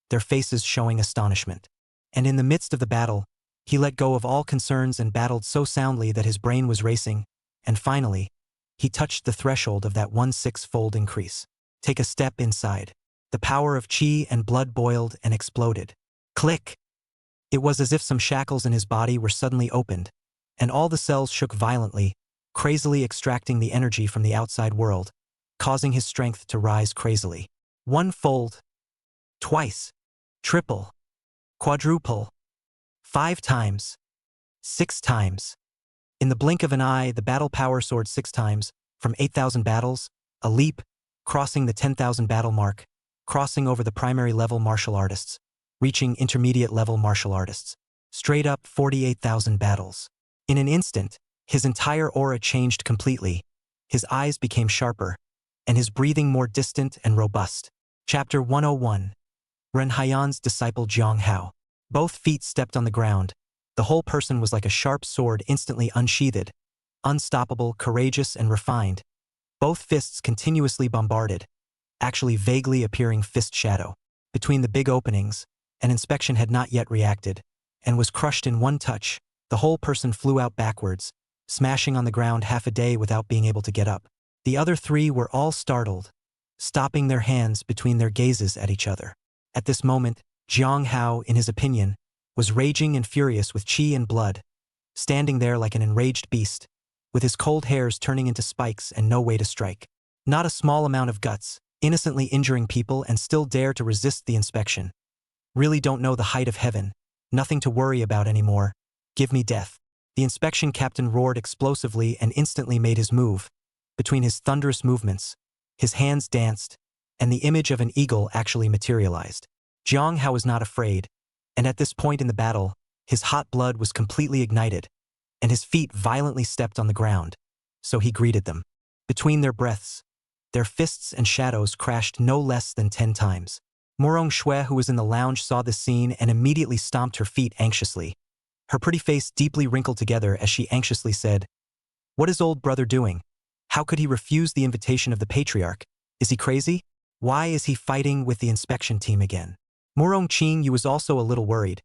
their faces showing astonishment. And in the midst of the battle, he let go of all concerns and battled so soundly that his brain was racing, and finally, he touched the threshold of that 1/6-fold increase. Take a step inside. The power of chi and blood boiled and exploded. Click! It was as if some shackles in his body were suddenly opened, and all the cells shook violently, crazily extracting the energy from the outside world, causing his strength to rise crazily. 1-fold. Twice. Triple. Quadruple. 5 times. 6 times. In the blink of an eye, the battle power soared 6 times, from 8,000 battles, a leap, crossing the 10,000 battle mark, crossing over the primary level martial artists, reaching intermediate level martial artists. Straight up 48,000 battles. In an instant, his entire aura changed completely, his eyes became sharper, and his breathing more distant and robust. Chapter 101. Ren Haiyan's disciple Jiang Hao. Both feet stepped on the ground. The whole person was like a sharp sword instantly unsheathed, unstoppable, courageous, and refined. Both fists continuously bombarded, actually vaguely appearing fist shadow. Between the big openings, an inspection had not yet reacted, and was crushed in one touch. The whole person flew out backwards, smashing on the ground half a day without being able to get up. The other 3 were all startled, stopping their hands between their gazes at each other. At this moment, Jiang Hao, in his opinion, was raging and furious with chi and blood, standing there like an enraged beast, with his cold hairs turning into spikes and no way to strike. Not a small amount of guts, innocently injuring people and still dare to resist the inspection. Really don't know the height of heaven. Nothing to worry about anymore. Give me death. The inspection captain roared explosively and instantly made his move. Between his thunderous movements, his hands danced, and the image of an eagle actually materialized. Jiang Hao was not afraid, and at this point in the battle, his hot blood was completely ignited, and his feet violently stepped on the ground. So he greeted them. Between their breaths, their fists and shadows crashed no less than 10 times. Morong Shui, who was in the lounge, saw this scene and immediately stomped her feet anxiously. Her pretty face deeply wrinkled together as she anxiously said, "What is old brother doing? How could he refuse the invitation of the patriarch? Is he crazy? Why is he fighting with the inspection team again?" Morong Qingyu was also a little worried,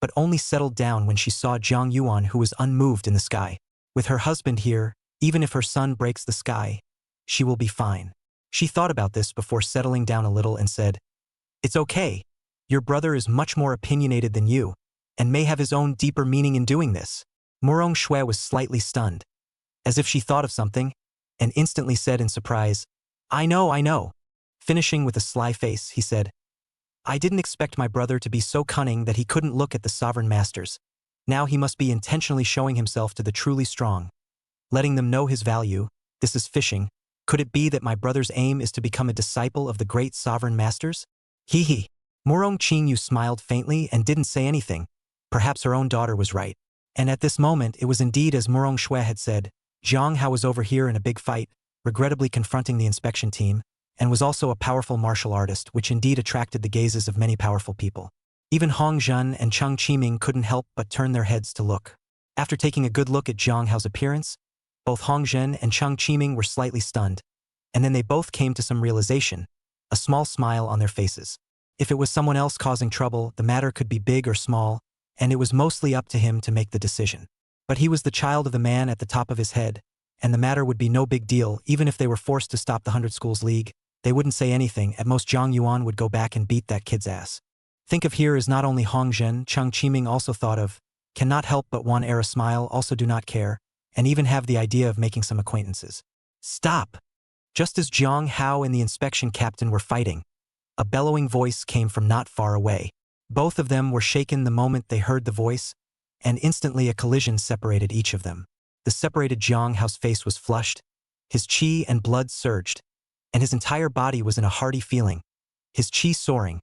but only settled down when she saw Jiang Yuan, who was unmoved in the sky. With her husband here, even if her son breaks the sky, she will be fine. She thought about this before settling down a little and said, "It's okay. Your brother is much more opinionated than you, and may have his own deeper meaning in doing this." Morong Shui was slightly stunned, as if she thought of something, and instantly said in surprise, I know. Finishing with a sly face, he said, "I didn't expect my brother to be so cunning that he couldn't look at the sovereign masters. Now he must be intentionally showing himself to the truly strong, letting them know his value. This is fishing. Could it be that my brother's aim is to become a disciple of the great sovereign masters? Hee hee. Morong Qingyu smiled faintly and didn't say anything. Perhaps her own daughter was right. And at this moment it was indeed as Morong Shui had said. Zhang Hao was over here in a big fight, regrettably confronting the inspection team, and was also a powerful martial artist, which indeed attracted the gazes of many powerful people. Even Hong Zhen and Cheng Qiming couldn't help but turn their heads to look. After taking a good look at Zhang Hao's appearance, both Hong Zhen and Cheng Qiming were slightly stunned, and then they both came to some realization, a small smile on their faces. If it was someone else causing trouble, the matter could be big or small, and it was mostly up to him to make the decision. But he was the child of the man at the top of his head, and the matter would be no big deal. Even if they were forced to stop the 100 Schools League, they wouldn't say anything. At most, Zhang Yuan would go back and beat that kid's ass. Think of here is not only Hong Zhen, Cheng Qiming also thought of, cannot help but one air a smile, also do not care, and even have the idea of making some acquaintances. Stop! Just as Zhang Hao and the inspection captain were fighting, a bellowing voice came from not far away. Both of them were shaken the moment they heard the voice, and instantly a collision separated each of them. The separated Zhang Hao's face was flushed, his qi and blood surged, and his entire body was in a hearty feeling, his qi soaring,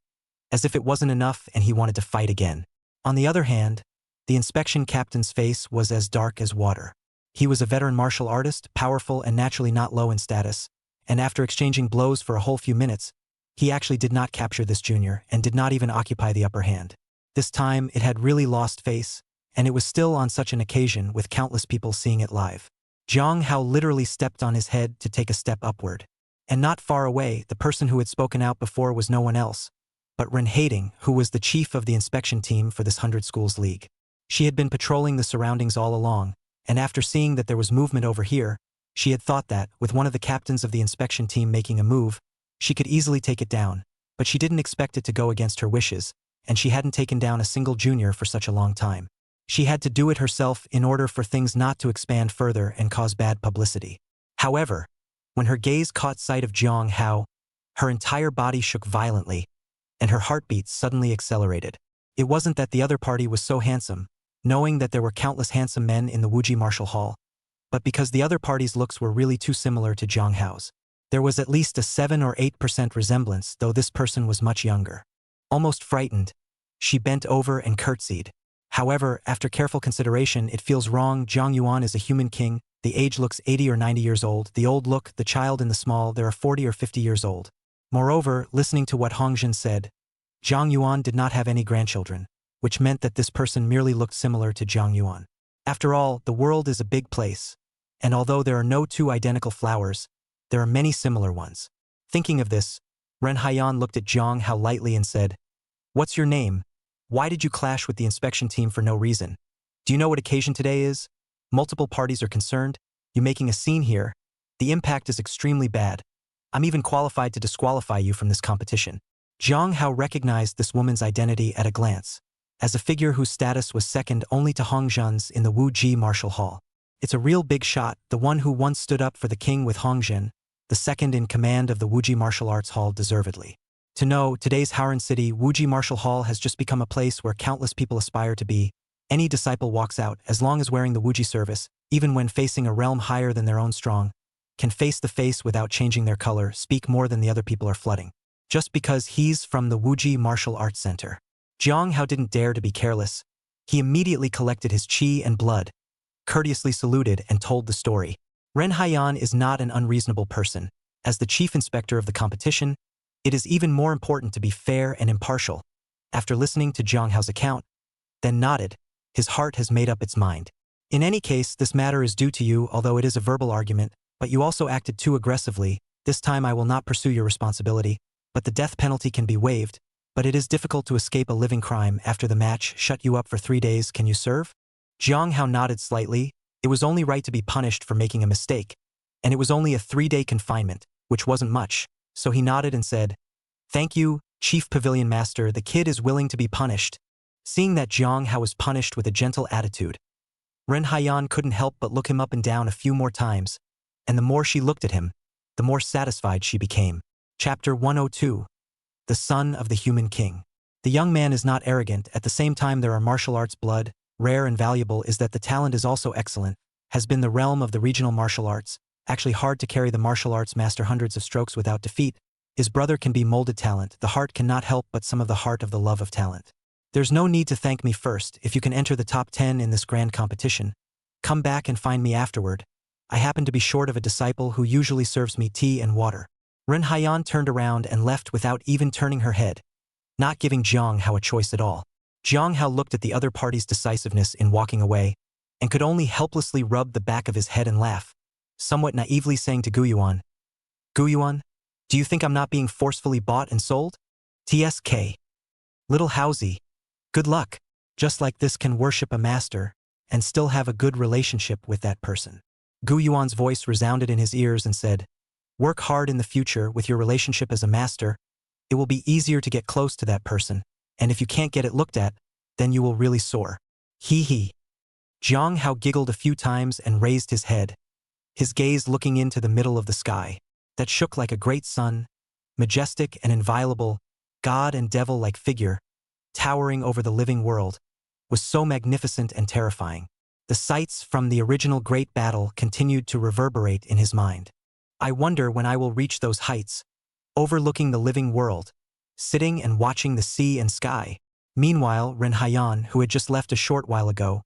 as if it wasn't enough and he wanted to fight again. On the other hand, the inspection captain's face was as dark as water. He was a veteran martial artist, powerful and naturally not low in status, and after exchanging blows for a whole few minutes, he actually did not capture this junior and did not even occupy the upper hand. This time, it had really lost face, and it was still on such an occasion with countless people seeing it live. Zhang Hao literally stepped on his head to take a step upward. And not far away, the person who had spoken out before was no one else, but Ren Haiding, who was the chief of the inspection team for this 100 Schools League. She had been patrolling the surroundings all along, and after seeing that there was movement over here, she had thought that, with one of the captains of the inspection team making a move, she could easily take it down, but she didn't expect it to go against her wishes, and she hadn't taken down a single junior for such a long time. She had to do it herself in order for things not to expand further and cause bad publicity. However, when her gaze caught sight of Zhang Hao, her entire body shook violently, and her heartbeat suddenly accelerated. It wasn't that the other party was so handsome, knowing that there were countless handsome men in the Wuji Martial Hall, but because the other party's looks were really too similar to Zhang Hao's. There was at least a 7 or 8% resemblance, though this person was much younger. Almost frightened, she bent over and curtsied. However, after careful consideration, it feels wrong. Zhang Yuan is a human king. The age looks 80 or 90 years old. The old look, the child and the small, there are 40 or 50 years old. Moreover, listening to what Hong Zhen said, Zhang Yuan did not have any grandchildren, which meant that this person merely looked similar to Zhang Yuan. After all, the world is a big place, and although there are no two identical flowers, there are many similar ones. Thinking of this, Ren Haiyan looked at Zhang Hao lightly and said, "What's your name? Why did you clash with the inspection team for no reason? Do you know what occasion today is? Multiple parties are concerned. You making a scene here. The impact is extremely bad. I'm even qualified to disqualify you from this competition." Zhang Hao recognized this woman's identity at a glance, as a figure whose status was second only to Hong Zhen's in the Wu Ji Martial Hall. It's a real big shot, the one who once stood up for the king with Hong Zhen, the second in command of the Wuji Martial Arts Hall, deservedly. To know, today's Haoran City Wuji Martial Hall has just become a place where countless people aspire to be. Any disciple walks out, as long as wearing the Wuji service, even when facing a realm higher than their own strong, can face the face without changing their color, speak more than the other people are flooding. Just because he's from the Wuji Martial Arts Center. Zhang Hao didn't dare to be careless. He immediately collected his qi and blood, courteously saluted and told the story. Ren Haiyan is not an unreasonable person. As the chief inspector of the competition, it is even more important to be fair and impartial. After listening to Zhang Hao's account, then nodded, his heart has made up its mind. In any case, this matter is due to you, although it is a verbal argument, but you also acted too aggressively. This time I will not pursue your responsibility, but the death penalty can be waived, but it is difficult to escape a living crime. After the match, shut you up for 3 days, can you serve? Zhang Hao nodded slightly. It was only right to be punished for making a mistake, and it was only a 3-day confinement, which wasn't much, so he nodded and said, "Thank you, Chief Pavilion Master, the kid is willing to be punished." Seeing that Zhang Hao was punished with a gentle attitude, Ren Haiyan couldn't help but look him up and down a few more times, and the more she looked at him, the more satisfied she became. Chapter 102. The Son of the Human King. The young man is not arrogant. At the same time, there are martial arts blood, rare and valuable is that the talent is also excellent, has been the realm of the regional martial arts, actually hard to carry the martial arts master hundreds of strokes without defeat. His brother can be molded talent, the heart cannot help but some of the heart of the love of talent. There's no need to thank me first. If you can enter the top 10 in this grand competition, come back and find me afterward. I happen to be short of a disciple who usually serves me tea and water. Ren Haiyan turned around and left without even turning her head, not giving Jiang Hao a choice at all. Jiang Hao looked at the other party's decisiveness in walking away, and could only helplessly rub the back of his head and laugh, somewhat naively saying to Guyuan, "Guyuan, do you think I'm not being forcefully bought and sold? TSK. Little Housie. Good luck. Just like this can worship a master, and still have a good relationship with that person." Guyuan's voice resounded in his ears and said, "Work hard in the future with your relationship as a master. It will be easier to get close to that person, and if you can't get it looked at, then you will really soar." Hee hee. Jiang Hao giggled a few times and raised his head, his gaze looking into the middle of the sky, that shook like a great sun, majestic and inviolable, god and devil-like figure, towering over the living world, was so magnificent and terrifying. The sights from the original great battle continued to reverberate in his mind. I wonder when I will reach those heights, overlooking the living world, sitting and watching the sea and sky. Meanwhile, Ren Haiyan, who had just left a short while ago,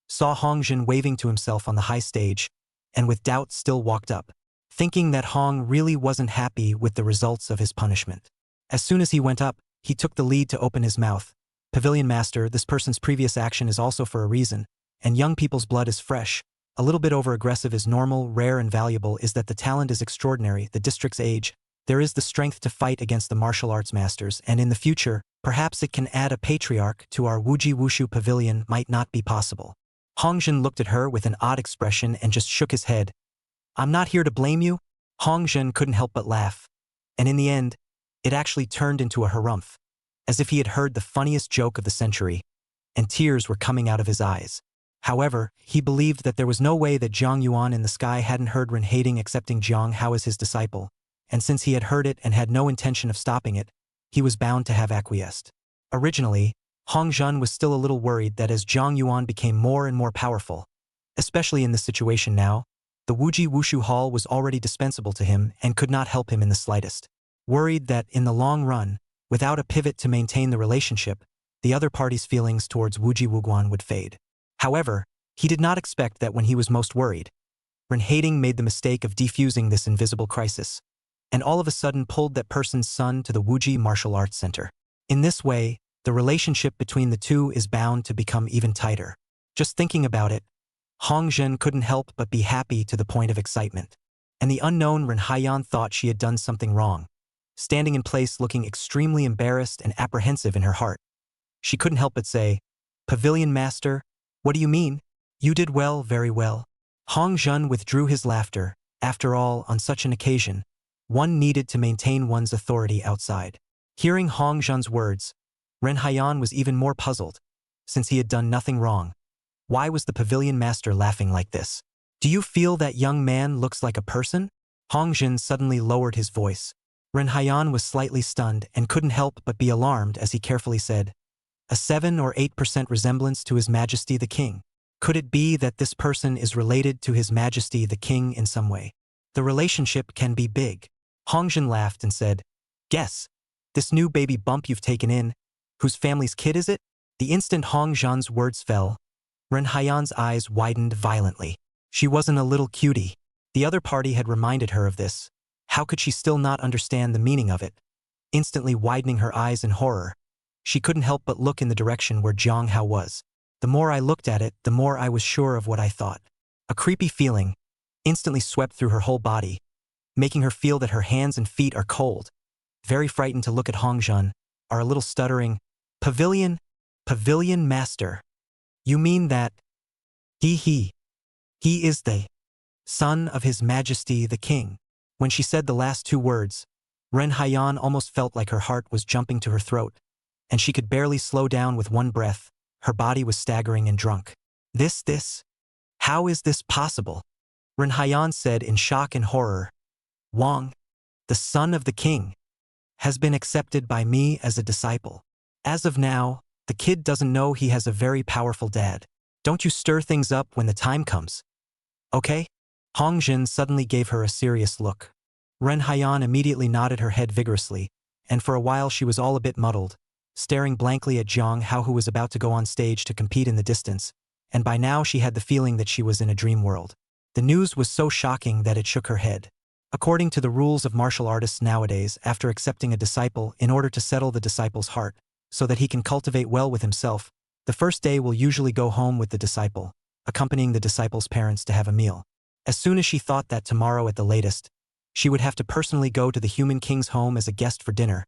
saw Hongjin waving to himself on the high stage, and with doubt still walked up, thinking that Hong really wasn't happy with the results of his punishment. As soon as he went up, he took the lead to open his mouth. "Pavilion Master, this person's previous action is also for a reason, and young people's blood is fresh. A little bit over-aggressive is normal, rare and valuable is that the talent is extraordinary, the district's age. There is the strength to fight against the martial arts masters, and in the future, perhaps it can add a patriarch to our Wuji Wushu pavilion might not be possible." Hongjin looked at her with an odd expression and just shook his head. "I'm not here to blame you." Hongjin couldn't help but laugh, and in the end, it actually turned into a harumph, as if he had heard the funniest joke of the century, and tears were coming out of his eyes. However, he believed that there was no way that Jiang Yuan in the sky hadn't heard Ren Haiding accepting Jiang Hao as his disciple, and since he had heard it and had no intention of stopping it, he was bound to have acquiesced. Originally, Hongjin was still a little worried that as Jiang Yuan became more and more powerful, especially in this situation now, the Wuji Wushu Hall was already dispensable to him and could not help him in the slightest. Worried that, in the long run, without a pivot to maintain the relationship, the other party's feelings towards Wuji Wuguan would fade. However, he did not expect that when he was most worried, Ren Haiding made the mistake of defusing this invisible crisis, and all of a sudden pulled that person's son to the Wuji Martial Arts Center. In this way, the relationship between the two is bound to become even tighter. Just thinking about it, Hongjin couldn't help but be happy to the point of excitement. And the unknown Ren Haiyan thought she had done something wrong, standing in place looking extremely embarrassed and apprehensive in her heart. She couldn't help but say, "Pavilion Master, what do you mean? You did well, very well." Hongjin withdrew his laughter. After all, on such an occasion, one needed to maintain one's authority outside. Hearing Hongjin's words, Ren Haiyan was even more puzzled, since he had done nothing wrong. Why was the Pavilion Master laughing like this? "Do you feel that young man looks like a person?" Hongjin suddenly lowered his voice. Ren Haiyan was slightly stunned and couldn't help but be alarmed as he carefully said, "A 7 or 8% resemblance to His Majesty the King. Could it be that this person is related to His Majesty the King in some way? The relationship can be big." Hongjin laughed and said, "Guess. This new baby bump you've taken in, whose family's kid is it?" The instant Hongjin's words fell, Ren Haiyan's eyes widened violently. She wasn't a little cutie. The other party had reminded her of this. How could she still not understand the meaning of it? Instantly widening her eyes in horror, she couldn't help but look in the direction where Jiang Hao was. The more I looked at it, the more I was sure of what I thought. A creepy feeling instantly swept through her whole body, making her feel that her hands and feet are cold. Very frightened to look at Hongjin, are a little stuttering, Pavilion Master. You mean that he is the son of His Majesty the King." When she said the last two words, Ren Haiyan almost felt like her heart was jumping to her throat, and she could barely slow down with one breath. Her body was staggering and drunk. This? How is this possible?" Ren Haiyan said in shock and horror. "Wang, the son of the king, has been accepted by me as a disciple. As of now, the kid doesn't know he has a very powerful dad. Don't you stir things up when the time comes. Okay? Hong Jin suddenly gave her a serious look. Ren Haiyan immediately nodded her head vigorously, and for a while she was all a bit muddled, staring blankly at Jiang Hao, who was about to go on stage to compete in the distance, and by now she had the feeling that she was in a dream world. The news was so shocking that it shook her head. According to the rules of martial artists nowadays, after accepting a disciple, in order to settle the disciple's heart, so that he can cultivate well with himself, the first day will usually go home with the disciple, accompanying the disciple's parents to have a meal. As soon as she thought that tomorrow at the latest, she would have to personally go to the human king's home as a guest for dinner,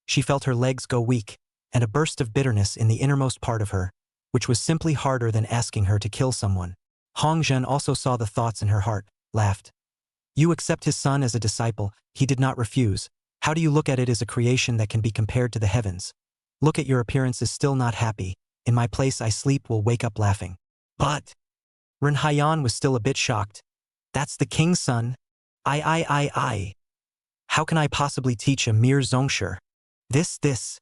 she felt her legs go weak, and a burst of bitterness in the innermost part of her, which was simply harder than asking her to kill someone. Hong Zhen also saw the thoughts in her heart, laughed. You accept his son as a disciple, he did not refuse. How do you look at it as a creation that can be compared to the heavens? Look at your appearance is still not happy. In my place I sleep will wake up laughing. But Ren Haiyan was still a bit shocked. That's the king's son? I. How can I possibly teach a mere zongsher? This.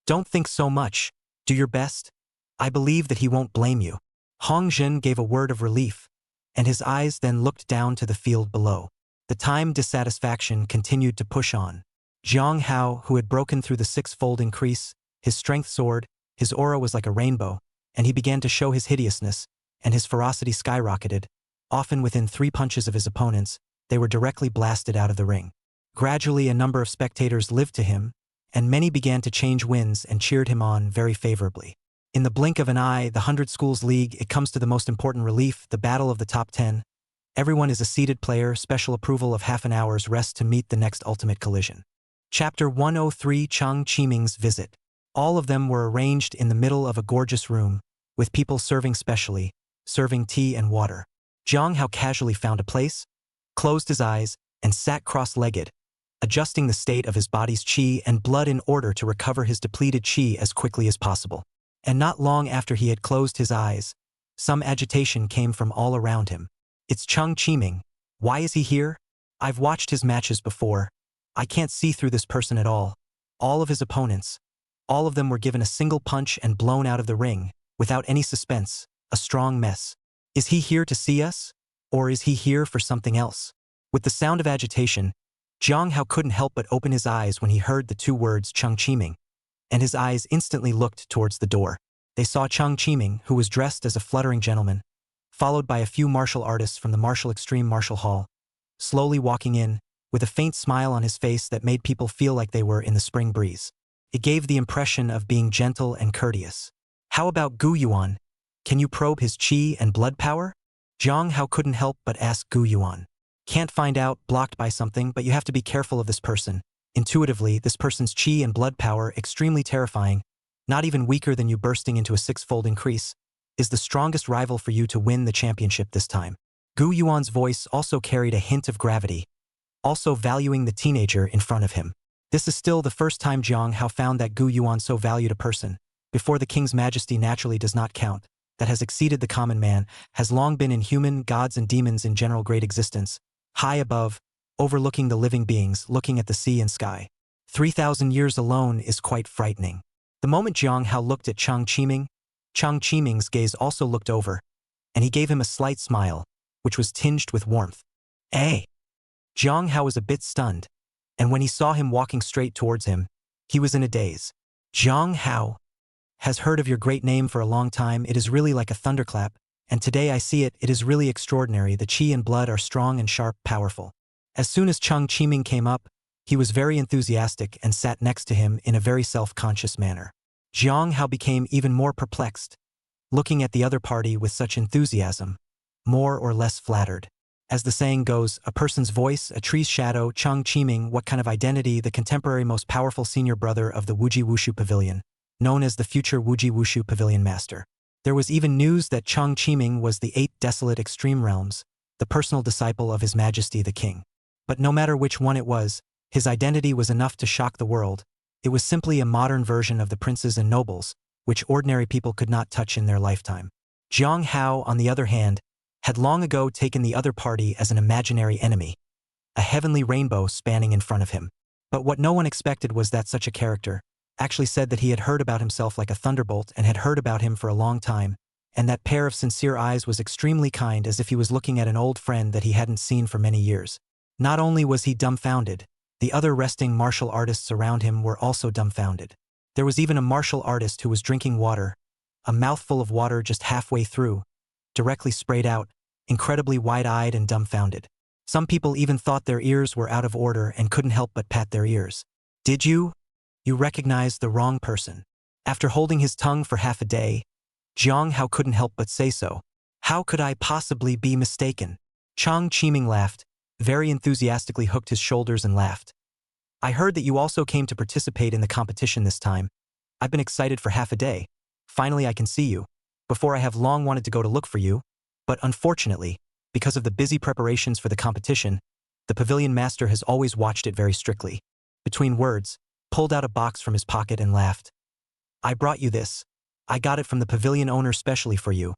Don't think so much. Do your best. I believe that he won't blame you. Hong Jin gave a word of relief, and his eyes then looked down to the field below. The time dissatisfaction continued to push on. Jiang Hao, who had broken through the six-fold increase, his strength soared, his aura was like a rainbow, and he began to show his hideousness, and his ferocity skyrocketed. Often within 3 punches of his opponents, they were directly blasted out of the ring. Gradually a number of spectators lived to him, and many began to change winds and cheered him on very favorably. In the blink of an eye, the 100 Schools League, it comes to the most important relief, the battle of the top 10. Everyone is a seated player, special approval of half an hour's rest to meet the next ultimate collision. Chapter 103, Chang Qiming's Visit. All of them were arranged in the middle of a gorgeous room, with people serving specially, serving tea and water. Jiang Hao casually found a place, closed his eyes, and sat cross-legged, adjusting the state of his body's qi and blood in order to recover his depleted qi as quickly as possible. And not long after he had closed his eyes, some agitation came from all around him. It's Chang Qiming. Why is he here? I've watched his matches before. I can't see through this person at all. All of his opponents, all of them were given a single punch and blown out of the ring, without any suspense, a strong mess. Is he here to see us? Or is he here for something else? With the sound of agitation, Jiang Hao couldn't help but open his eyes when he heard the 2 words Chang Qiming, and his eyes instantly looked towards the door. They saw Chang Qiming, who was dressed as a fluttering gentleman, followed by a few martial artists from the Martial Extreme Martial Hall, slowly walking in, with a faint smile on his face that made people feel like they were in the spring breeze. It gave the impression of being gentle and courteous. How about Gu Yuan? Can you probe his qi and blood power? Jiang Hao couldn't help but ask Gu Yuan. Can't find out, blocked by something, but you have to be careful of this person. Intuitively, this person's qi and blood power, extremely terrifying, not even weaker than you bursting into a 6-fold increase, is the strongest rival for you to win the championship this time. Gu Yuan's voice also carried a hint of gravity, also valuing the teenager in front of him. This is still the first time Jiang Hao found that Gu Yuan so valued a person, before the king's majesty naturally does not count, that has exceeded the common man, has long been in human, gods and demons in general great existence, high above, overlooking the living beings, looking at the sea and sky. 3,000 years alone is quite frightening. The moment Jiang Hao looked at Chang Qiming's gaze also looked over, and he gave him a slight smile, which was tinged with warmth. Hey! Jiang Hao was a bit stunned, and when he saw him walking straight towards him, he was in a daze. Jiang Hao has heard of your great name for a long time. It is really like a thunderclap, and today I see it. It is really extraordinary. The qi and blood are strong and sharp, powerful. As soon as Chang Qiming came up, he was very enthusiastic and sat next to him in a very self-conscious manner. Jiang Hao became even more perplexed, looking at the other party with such enthusiasm, more or less flattered. As the saying goes, a person's voice, a tree's shadow. Chang Qiming, what kind of identity? The contemporary most powerful senior brother of the Wuji Wushu Pavilion, known as the future Wuji Wushu Pavilion Master. There was even news that Chang Qiming was the 8th desolate extreme realms, the personal disciple of His Majesty the King. But no matter which one it was, his identity was enough to shock the world. It was simply a modern version of the princes and nobles, which ordinary people could not touch in their lifetime. Jiang Hao, on the other hand, had long ago taken the other party as an imaginary enemy, a heavenly rainbow spanning in front of him. But what no one expected was that such a character actually said that he had heard about himself like a thunderbolt and had heard about him for a long time, and that pair of sincere eyes was extremely kind, as if he was looking at an old friend that he hadn't seen for many years. Not only was he dumbfounded, the other resting martial artists around him were also dumbfounded. There was even a martial artist who was drinking water, a mouthful of water just halfway through, directly sprayed out, incredibly wide-eyed and dumbfounded. Some people even thought their ears were out of order and couldn't help but pat their ears. Did you? You recognized the wrong person. After holding his tongue for half a day, Jiang Hao couldn't help but say so. How could I possibly be mistaken? Chang Qiming laughed, very enthusiastically hooked his shoulders and laughed. I heard that you also came to participate in the competition this time. I've been excited for half a day. Finally I can see you. Before I have long wanted to go to look for you, but unfortunately, because of the busy preparations for the competition, the pavilion master has always watched it very strictly. Between words, pulled out a box from his pocket and laughed. I brought you this. I got it from the pavilion owner specially for you.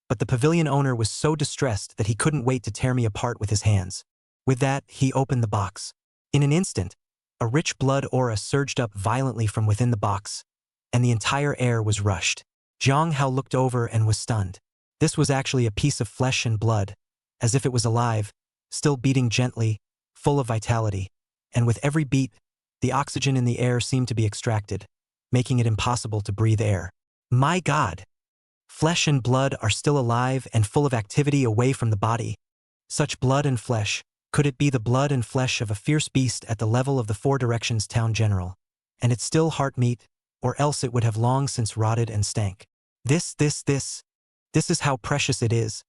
But the pavilion owner was so distressed that he couldn't wait to tear me apart with his hands. With that, he opened the box. In an instant, a rich blood aura surged up violently from within the box, and the entire air was rushed. Jiang Hao looked over and was stunned. This was actually a piece of flesh and blood, as if it was alive, still beating gently, full of vitality, and with every beat, the oxygen in the air seemed to be extracted, making it impossible to breathe air. My God! Flesh and blood are still alive and full of activity away from the body. Such blood and flesh, could it be the blood and flesh of a fierce beast at the level of the Four Directions Town General? And it's still heart meat, or else it would have long since rotted and stank. This is how precious it is.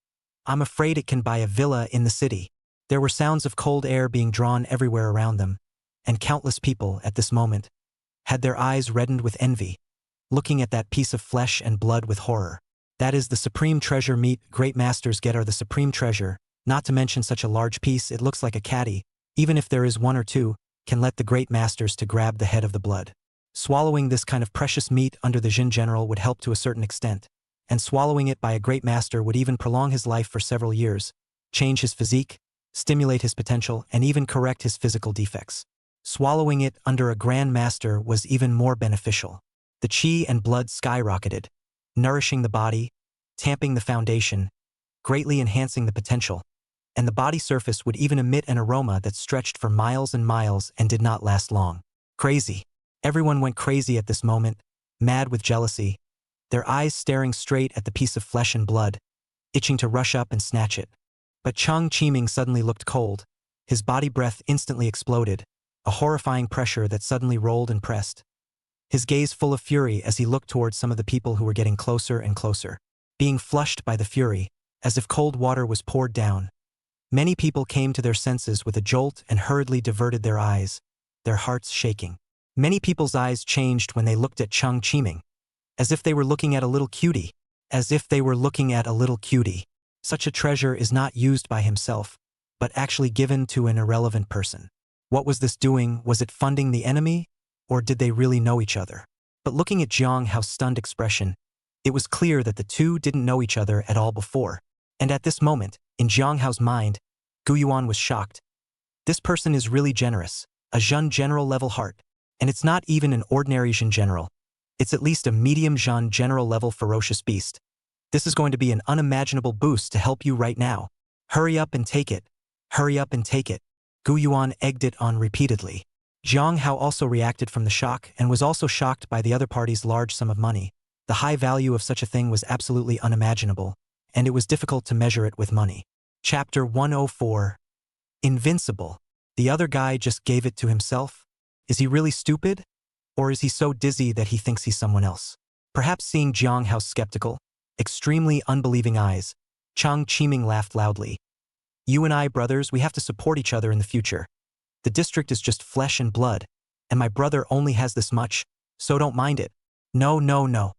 I'm afraid it can buy a villa in the city. There were sounds of cold air being drawn everywhere around them, and countless people, at this moment, had their eyes reddened with envy, looking at that piece of flesh and blood with horror. That is the supreme treasure meat great masters get are the supreme treasure, not to mention such a large piece it looks like a caddy, even if there is one or two, can let the great masters to grab the head of the blood. Swallowing this kind of precious meat under the Jin General would help to a certain extent, and swallowing it by a great master would even prolong his life for several years, change his physique, stimulate his potential, and even correct his physical defects. Swallowing it under a grand master was even more beneficial. The qi and blood skyrocketed, nourishing the body, tamping the foundation, greatly enhancing the potential, and the body surface would even emit an aroma that stretched for miles and miles and did not last long. Crazy. Everyone went crazy at this moment, mad with jealousy, their eyes staring straight at the piece of flesh and blood, itching to rush up and snatch it. But Chang Qiming suddenly looked cold. His body breath instantly exploded, a horrifying pressure that suddenly rolled and pressed. His gaze full of fury as he looked towards some of the people who were getting closer and closer, being flushed by the fury, as if cold water was poured down. Many people came to their senses with a jolt and hurriedly diverted their eyes, their hearts shaking. Many people's eyes changed when they looked at Chang Qiming, as if they were looking at a little cutie, as if they were looking at a little cutie. Such a treasure is not used by himself, but actually given to an irrelevant person. What was this doing? Was it funding the enemy? Or did they really know each other? But looking at Jiang Hao's stunned expression, it was clear that the two didn't know each other at all before. And at this moment, in Jiang Hao's mind, Gu Yuan was shocked. This person is really generous, a Zhen general level heart. And it's not even an ordinary Zhen general. It's at least a medium Zhen general level ferocious beast. This is going to be an unimaginable boost to help you right now. Hurry up and take it. Hurry up and take it. Gu Yuan egged it on repeatedly. Jiang Hao also reacted from the shock and was also shocked by the other party's large sum of money. The high value of such a thing was absolutely unimaginable, and it was difficult to measure it with money. Chapter 104. Invincible. The other guy just gave it to himself? Is he really stupid? Or is he so dizzy that he thinks he's someone else? Perhaps seeing Jiang Hao's skeptical, extremely unbelieving eyes, Chang Qiming laughed loudly. You and I, brothers, we have to support each other in the future. The district is just flesh and blood, and my brother only has this much, so don't mind it. No.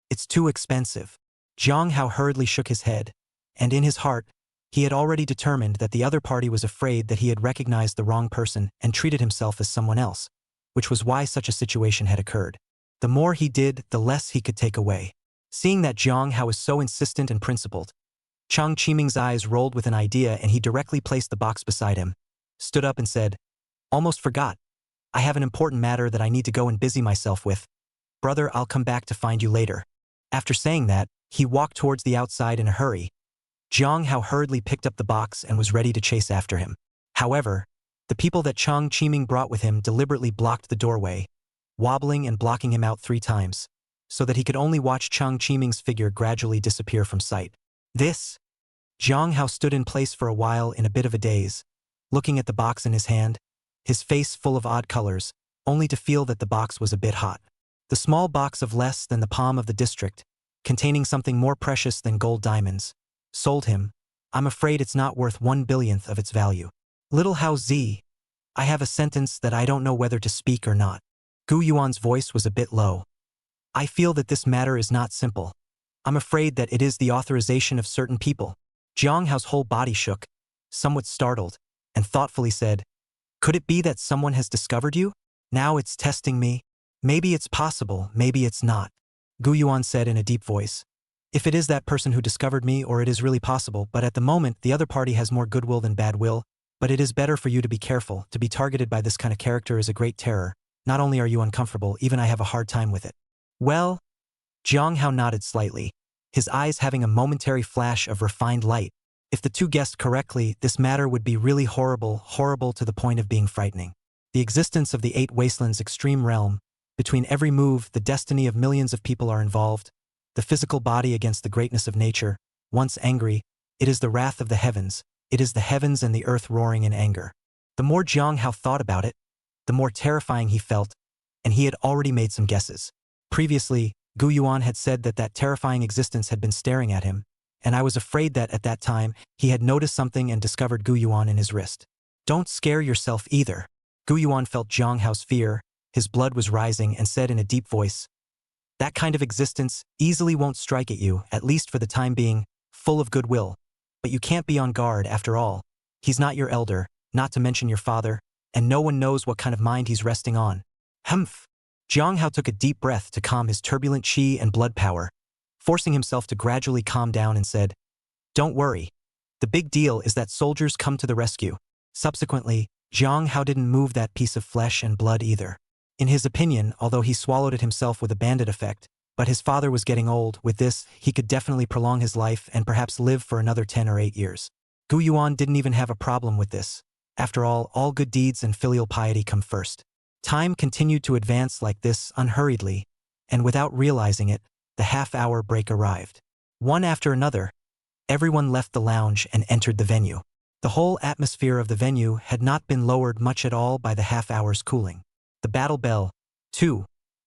It's too expensive. Jiang Hao hurriedly shook his head, and in his heart, he had already determined that the other party was afraid that he had recognized the wrong person and treated himself as someone else, which was why such a situation had occurred. The more he did, the less he could take away. Seeing that Jiang Hao was so insistent and principled, Chang Qiming's eyes rolled with an idea and he directly placed the box beside him, stood up and said, Almost forgot. I have an important matter that I need to go and busy myself with. Brother, I'll come back to find you later. After saying that, He walked towards the outside in a hurry. Jiang Hao hurriedly picked up the box and was ready to chase after him. However, the people that Chang Qiming brought with him deliberately blocked the doorway, wobbling and blocking him out 3 times, so that he could only watch Chang Qiming's figure gradually disappear from sight. Jiang Hao stood in place for a while in a bit of a daze, looking at the box in his hand, his face full of odd colors, only to feel that the box was a bit hot. The small box of less than the palm of the district, containing something more precious than gold diamonds, sold him. I'm afraid it's not worth 1/1000th of its value. Little Hao Zi, I have a sentence that I don't know whether to speak or not. Gu Yuan's voice was a bit low. I feel that this matter is not simple. I'm afraid that it is the authorization of certain people. Jiang Hao's whole body shook, somewhat startled, and thoughtfully said, could it be that someone has discovered you? Now it's testing me. Maybe it's possible, maybe it's not. Gu Yuan said in a deep voice. If it is that person who discovered me, or it is really possible, but at the moment the other party has more goodwill than bad will, but it is better for you to be careful. To be targeted by this kind of character is a great terror. Not only are you uncomfortable, even I have a hard time with it. Well, Jiang Hao nodded slightly, his eyes having a momentary flash of refined light. If the two guessed correctly, this matter would be really horrible, horrible to the point of being frightening. The existence of the 8 Wastelands extreme realm, between every move, the destiny of millions of people are involved, the physical body against the greatness of nature, once angry, it is the wrath of the heavens, it is the heavens and the earth roaring in anger. The more Jiang Hao thought about it, the more terrifying he felt, and he had already made some guesses. Previously, Gu Yuan had said that that terrifying existence had been staring at him, and I was afraid that at that time, he had noticed something and discovered Gu Yuan in his wrist. Don't scare yourself either. Gu Yuan felt Jiang Hao's fear, his blood was rising, and said in a deep voice, that kind of existence easily won't strike at you, at least for the time being, full of goodwill. But you can't be on guard after all. He's not your elder, not to mention your father, and no one knows what kind of mind he's resting on. Humph. Jiang Hao took a deep breath to calm his turbulent qi and blood power, forcing himself to gradually calm down and said, don't worry. The big deal is that soldiers come to the rescue. Subsequently, Jiang Hao didn't move that piece of flesh and blood either. In his opinion, although he swallowed it himself with a bandit effect, but his father was getting old, with this, he could definitely prolong his life and perhaps live for another 10 or 8 years. Gu Yuan didn't even have a problem with this. After all good deeds and filial piety come first. Time continued to advance like this unhurriedly, and without realizing it, the half-hour break arrived. One after another, everyone left the lounge and entered the venue. The whole atmosphere of the venue had not been lowered much at all by the half-hour's cooling. The battle bell, too,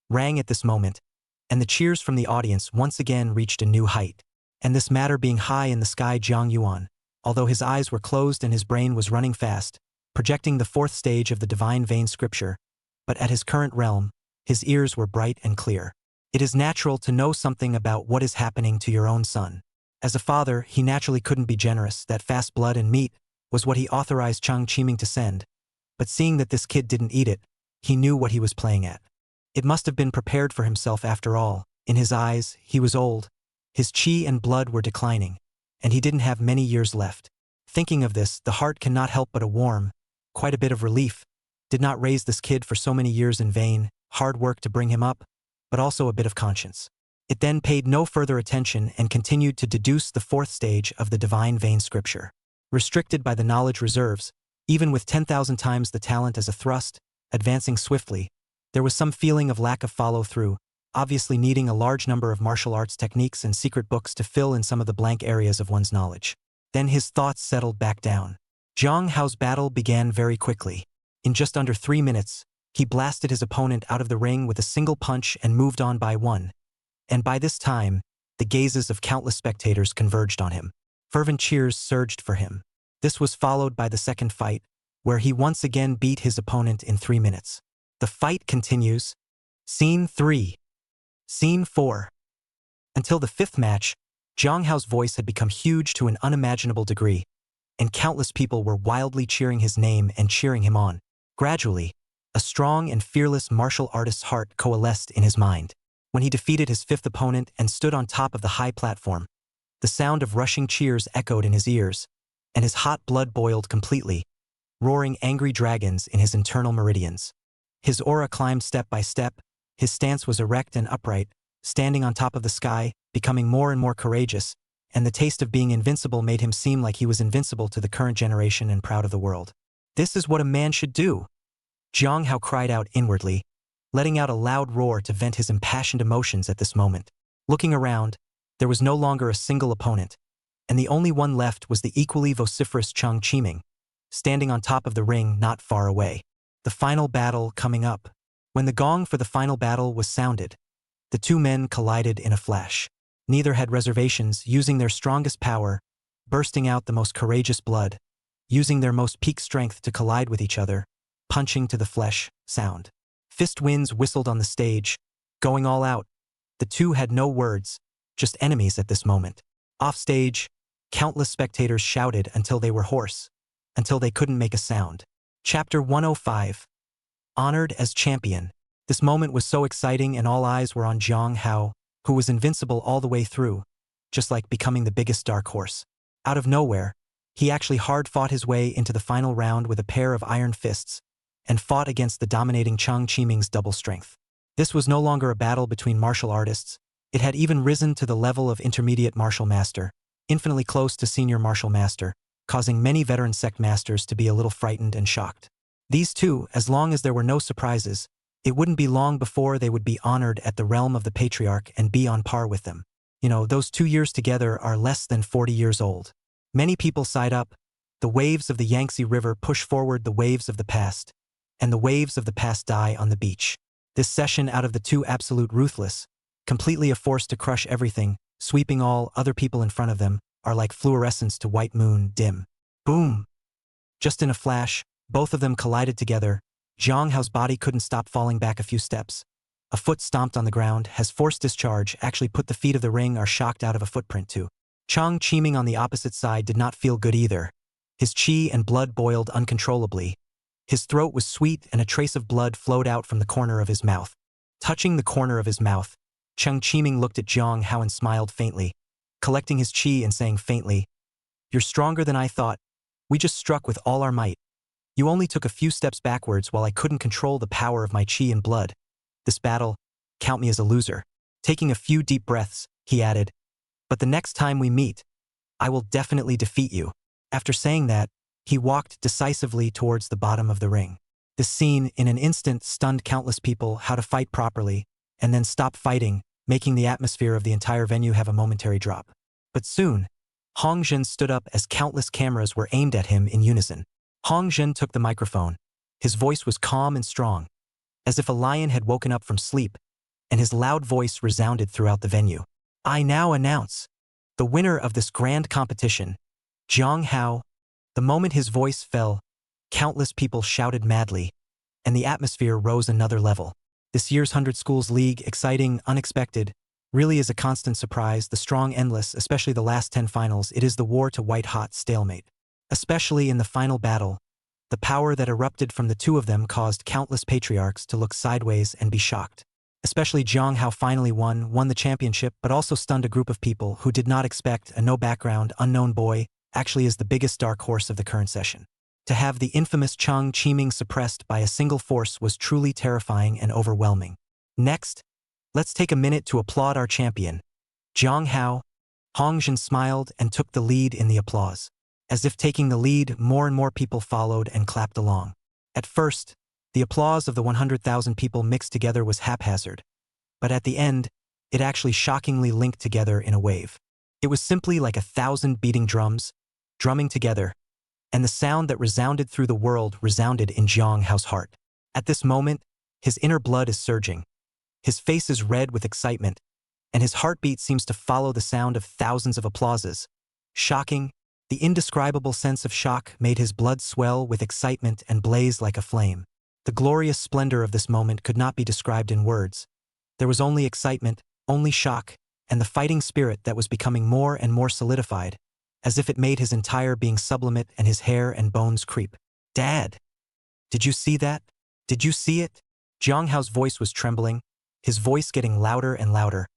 rang at this moment, and the cheers from the audience once again reached a new height. And this matter being high in the sky, Jiang Yuan, although his eyes were closed and his brain was running fast, projecting the 4th stage of the divine vein scripture, but at his current realm, his ears were bright and clear. It is natural to know something about what is happening to your own son. As a father, he naturally couldn't be generous. That fast blood and meat was what he authorized Chang Qiming to send, but seeing that this kid didn't eat it, he knew what he was playing at. It must have been prepared for himself after all. In his eyes, he was old. His qi and blood were declining, and he didn't have many years left. Thinking of this, the heart cannot help but a warm, quite a bit of relief. Did not raise this kid for so many years in vain, hard work to bring him up, but also a bit of conscience. It then paid no further attention and continued to deduce the 4th stage of the divine vein scripture. Restricted by the knowledge reserves, even with 10,000 times the talent as a thrust, advancing swiftly, there was some feeling of lack of follow-through, obviously needing a large number of martial arts techniques and secret books to fill in some of the blank areas of one's knowledge. Then his thoughts settled back down. Jiang Hao's battle began very quickly. In just under 3 minutes, he blasted his opponent out of the ring with a single punch and moved on by one. And by this time, the gazes of countless spectators converged on him. Fervent cheers surged for him. This was followed by the second fight, where he once again beat his opponent in 3 minutes. The fight continues. Scene 3. Scene 4. Until the 5th match, Jiang Hao's voice had become huge to an unimaginable degree, and countless people were wildly cheering his name and cheering him on. Gradually, a strong and fearless martial artist's heart coalesced in his mind. When he defeated his 5th opponent and stood on top of the high platform, the sound of rushing cheers echoed in his ears, and his hot blood boiled completely, roaring angry dragons in his internal meridians. His aura climbed step by step, his stance was erect and upright, standing on top of the sky, becoming more and more courageous, and the taste of being invincible made him seem like he was invincible to the current generation and proud of the world. This is what a man should do. Jiang Hao cried out inwardly, letting out a loud roar to vent his impassioned emotions at this moment. Looking around, there was no longer a single opponent, and the only one left was the equally vociferous Cheng Qiming, standing on top of the ring not far away. The final battle coming up. When the gong for the final battle was sounded, the two men collided in a flash. Neither had reservations, using their strongest power, bursting out the most courageous blood, using their most peak strength to collide with each other, punching to the flesh, sound. Fist winds whistled on the stage, going all out. The two had no words, just enemies at this moment. Offstage, countless spectators shouted until they were hoarse, until they couldn't make a sound. Chapter 105. Honored as champion. This moment was so exciting and all eyes were on Jiang Hao, who was invincible all the way through, just like becoming the biggest dark horse. Out of nowhere, he actually hard-fought his way into the final round with a pair of iron fists, and fought against the dominating Cheng Qiming's double strength. This was no longer a battle between martial artists, it had even risen to the level of intermediate martial master, infinitely close to senior martial master, causing many veteran sect masters to be a little frightened and shocked. These two, as long as there were no surprises, it wouldn't be long before they would be honored at the realm of the patriarch and be on par with them. You know, those 2 years together are less than 40 years old. Many people side up. The waves of the Yangtze River push forward the waves of the past, and the waves of the past die on the beach. This session out of the two absolute ruthless, completely a force to crush everything, sweeping all other people in front of them, are like fluorescence to white moon dim. Boom! Just in a flash, both of them collided together. Jiang Hao's body couldn't stop falling back a few steps. A foot stomped on the ground, has force discharge actually put the feet of the ring are shocked out of a footprint too. Cheng Qiming on the opposite side did not feel good either. His qi and blood boiled uncontrollably. His throat was sweet and a trace of blood flowed out from the corner of his mouth. Touching the corner of his mouth, Cheng Qiming looked at Jiang Hao and smiled faintly, collecting his qi and saying faintly, "You're stronger than I thought. We just struck with all our might. You only took a few steps backwards while I couldn't control the power of my qi and blood. This battle, count me as a loser." Taking a few deep breaths, he added, "But the next time we meet, I will definitely defeat you." After saying that, he walked decisively towards the bottom of the ring. This scene, in an instant, stunned countless people how to fight properly, and then stop fighting, making the atmosphere of the entire venue have a momentary drop. But soon, Hong Zhen stood up as countless cameras were aimed at him in unison. Hong Zhen took the microphone. His voice was calm and strong, as if a lion had woken up from sleep, and his loud voice resounded throughout the venue. "I now announce the winner of this grand competition, Jiang Hao." The moment his voice fell, countless people shouted madly, and the atmosphere rose another level. This year's 100 Schools League, exciting, unexpected, really is a constant surprise, the strong endless, especially the last 10 finals, it is the war to white-hot stalemate. Especially in the final battle, the power that erupted from the two of them caused countless patriarchs to look sideways and be shocked. Especially Jiang Hao finally won the championship, but also stunned a group of people who did not expect a no-background, unknown boy actually is the biggest dark horse of the current session. To have the infamous Cheng Qiming suppressed by a single force was truly terrifying and overwhelming. Next, let's take a minute to applaud our champion, Jiang Hao. Hong Zhen smiled and took the lead in the applause. As if taking the lead, more and more people followed and clapped along. At first, the applause of the 100,000 people mixed together was haphazard, but at the end, it actually shockingly linked together in a wave. It was simply like 1,000 beating drums, drumming together, and the sound that resounded through the world resounded in Jiang Hao's heart. At this moment, his inner blood is surging. His face is red with excitement, and his heartbeat seems to follow the sound of thousands of applauses. Shocking, the indescribable sense of shock made his blood swell with excitement and blaze like a flame. The glorious splendor of this moment could not be described in words. There was only excitement, only shock, and the fighting spirit that was becoming more and more solidified, as if it made his entire being sublimate and his hair and bones creep. "Dad! Did you see that? Did you see it?" Jiang Hao's voice was trembling, his voice getting louder and louder.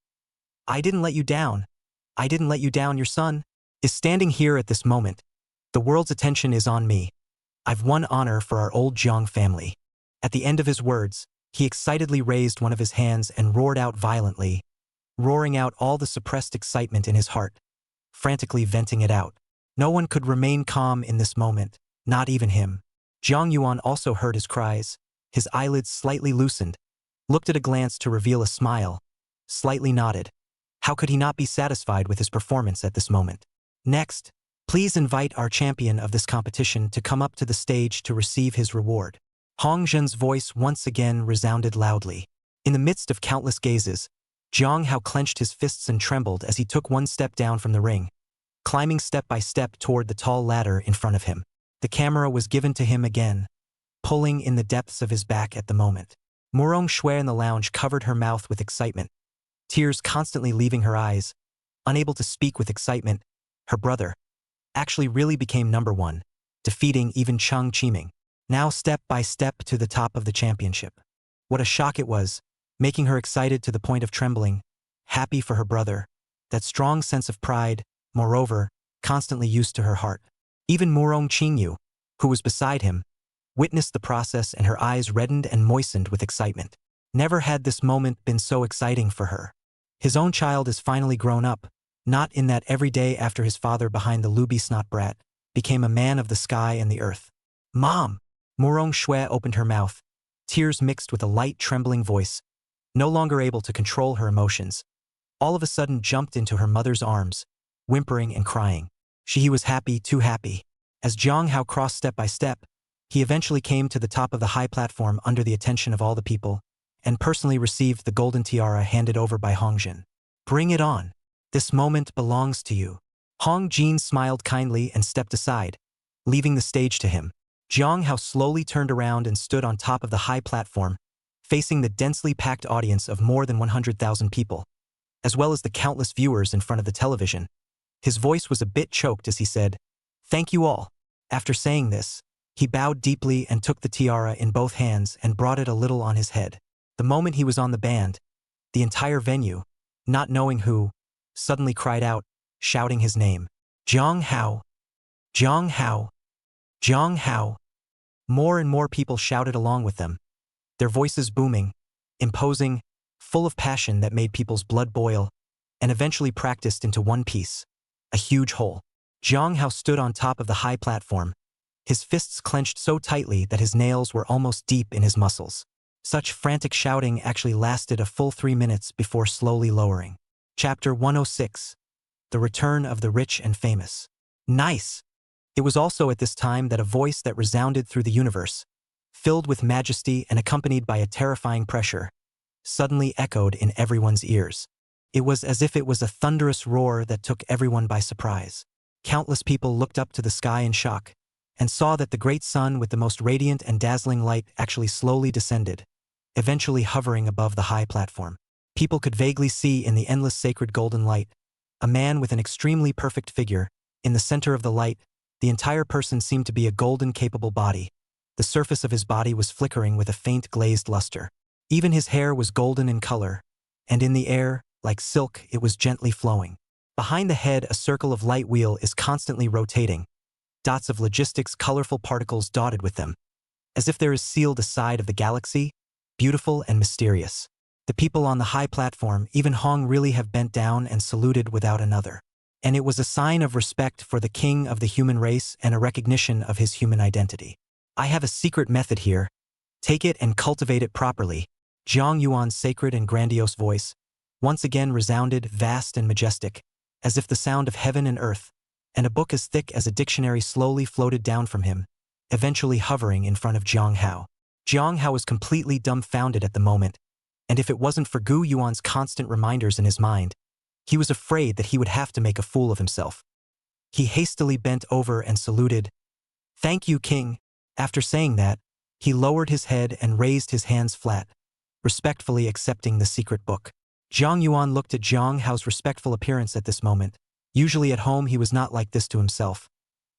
"I didn't let you down. I didn't let you down. Your son is standing here at this moment. The world's attention is on me. I've won honor for our old Jiang family." At the end of his words, he excitedly raised one of his hands and roared out violently, roaring out all the suppressed excitement in his heart, frantically venting it out. No one could remain calm in this moment, not even him. Jiang Yuan also heard his cries. His eyelids slightly loosened, looked at a glance to reveal a smile, slightly nodded. How could he not be satisfied with his performance at this moment? Next, please invite our champion of this competition to come up to the stage to receive his reward. Hong Zhen's voice once again resounded loudly. In the midst of countless gazes, Jiang Hao clenched his fists and trembled as he took one step down from the ring, climbing step by step toward the tall ladder in front of him. The camera was given to him again, pulling in the depths of his back at the moment. Morong Shui in the lounge covered her mouth with excitement, tears constantly leaving her eyes. Unable to speak with excitement, her brother actually really became number one, defeating even Cheng Qiming. Now step by step to the top of the championship. What a shock it was, making her excited to the point of trembling, happy for her brother, that strong sense of pride, moreover, constantly used to her heart. Even Morong Qingyu, who was beside him, witnessed the process and her eyes reddened and moistened with excitement. Never had this moment been so exciting for her. His own child is finally grown up, not in that every day after his father behind the Luby snot brat became a man of the sky and the earth. Mom! Morong Shui opened her mouth, tears mixed with a light trembling voice, no longer able to control her emotions. All of a sudden jumped into her mother's arms, whimpering and crying. She was happy, too happy. As Jiang Hao crossed step by step, he eventually came to the top of the high platform under the attention of all the people, and personally received the golden tiara handed over by Hong Jin. Bring it on. This moment belongs to you. Hong Jin smiled kindly and stepped aside, leaving the stage to him. Jiang Hao slowly turned around and stood on top of the high platform, facing the densely packed audience of more than 100,000 people, as well as the countless viewers in front of the television. His voice was a bit choked as he said, "Thank you all." After saying this, he bowed deeply and took the tiara in both hands and brought it a little on his head. The moment he was on the band, the entire venue, not knowing who, suddenly cried out, shouting his name. Jiang Hao! Jiang Hao! Jiang Hao! More and more people shouted along with them, their voices booming, imposing, full of passion that made people's blood boil, and eventually practiced into one piece, a huge whole. Jiang Hao stood on top of the high platform, his fists clenched so tightly that his nails were almost deep in his muscles. Such frantic shouting actually lasted a full 3 minutes before slowly lowering. Chapter 106. The Return of the Rich and Famous. Nice! It was also at this time that a voice that resounded through the universe, filled with majesty and accompanied by a terrifying pressure, suddenly echoed in everyone's ears. It was as if it was a thunderous roar that took everyone by surprise. Countless people looked up to the sky in shock, and saw that the great sun with the most radiant and dazzling light actually slowly descended, eventually hovering above the high platform. People could vaguely see in the endless sacred golden light a man with an extremely perfect figure. In the center of the light, the entire person seemed to be a golden capable body. The surface of his body was flickering with a faint glazed luster. Even his hair was golden in color, and in the air, like silk, it was gently flowing. Behind the head, a circle of light wheel is constantly rotating, dots of logistics, colorful particles dotted with them, as if there is sealed a side of the galaxy, beautiful and mysterious. The people on the high platform, even Hong, really have bent down and saluted without another. And it was a sign of respect for the king of the human race and a recognition of his human identity. I have a secret method here. Take it and cultivate it properly. Jiang Yuan's sacred and grandiose voice once again resounded, vast and majestic, as if the sound of heaven and earth, and a book as thick as a dictionary slowly floated down from him, eventually hovering in front of Jiang Hao. Jiang Hao was completely dumbfounded at the moment, and if it wasn't for Gu Yuan's constant reminders in his mind, he was afraid that he would have to make a fool of himself. He hastily bent over and saluted. "Thank you, King." After saying that, he lowered his head and raised his hands flat, respectfully accepting the secret book. Jiang Yuan looked at Jiang Hao's respectful appearance at this moment. Usually at home he was not like this to himself.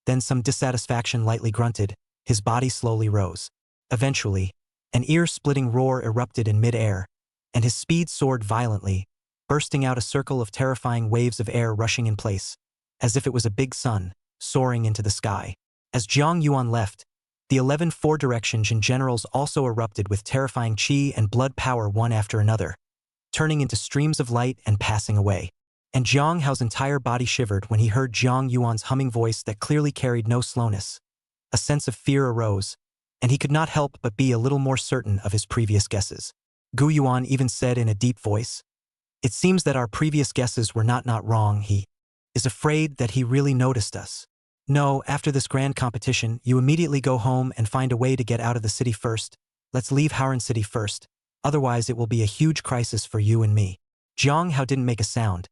Then some dissatisfaction lightly grunted, his body slowly rose. Eventually, an ear-splitting roar erupted in mid-air, and his speed soared violently, bursting out a circle of terrifying waves of air rushing in place, as if it was a big sun, soaring into the sky. As Jiang Yuan left, the 11 four-direction Jin generals also erupted with terrifying chi and blood power one after another, turning into streams of light and passing away. And Jiang Hao's entire body shivered when he heard Jiang Yuan's humming voice that clearly carried no slowness. A sense of fear arose, and he could not help but be a little more certain of his previous guesses. Gu Yuan even said in a deep voice, "It seems that our previous guesses were not wrong. He is afraid that he really noticed us. No, after this grand competition, you immediately go home and find a way to get out of the city first. Let's leave Haran City first, otherwise it will be a huge crisis for you and me." Jiang Hao didn't make a sound.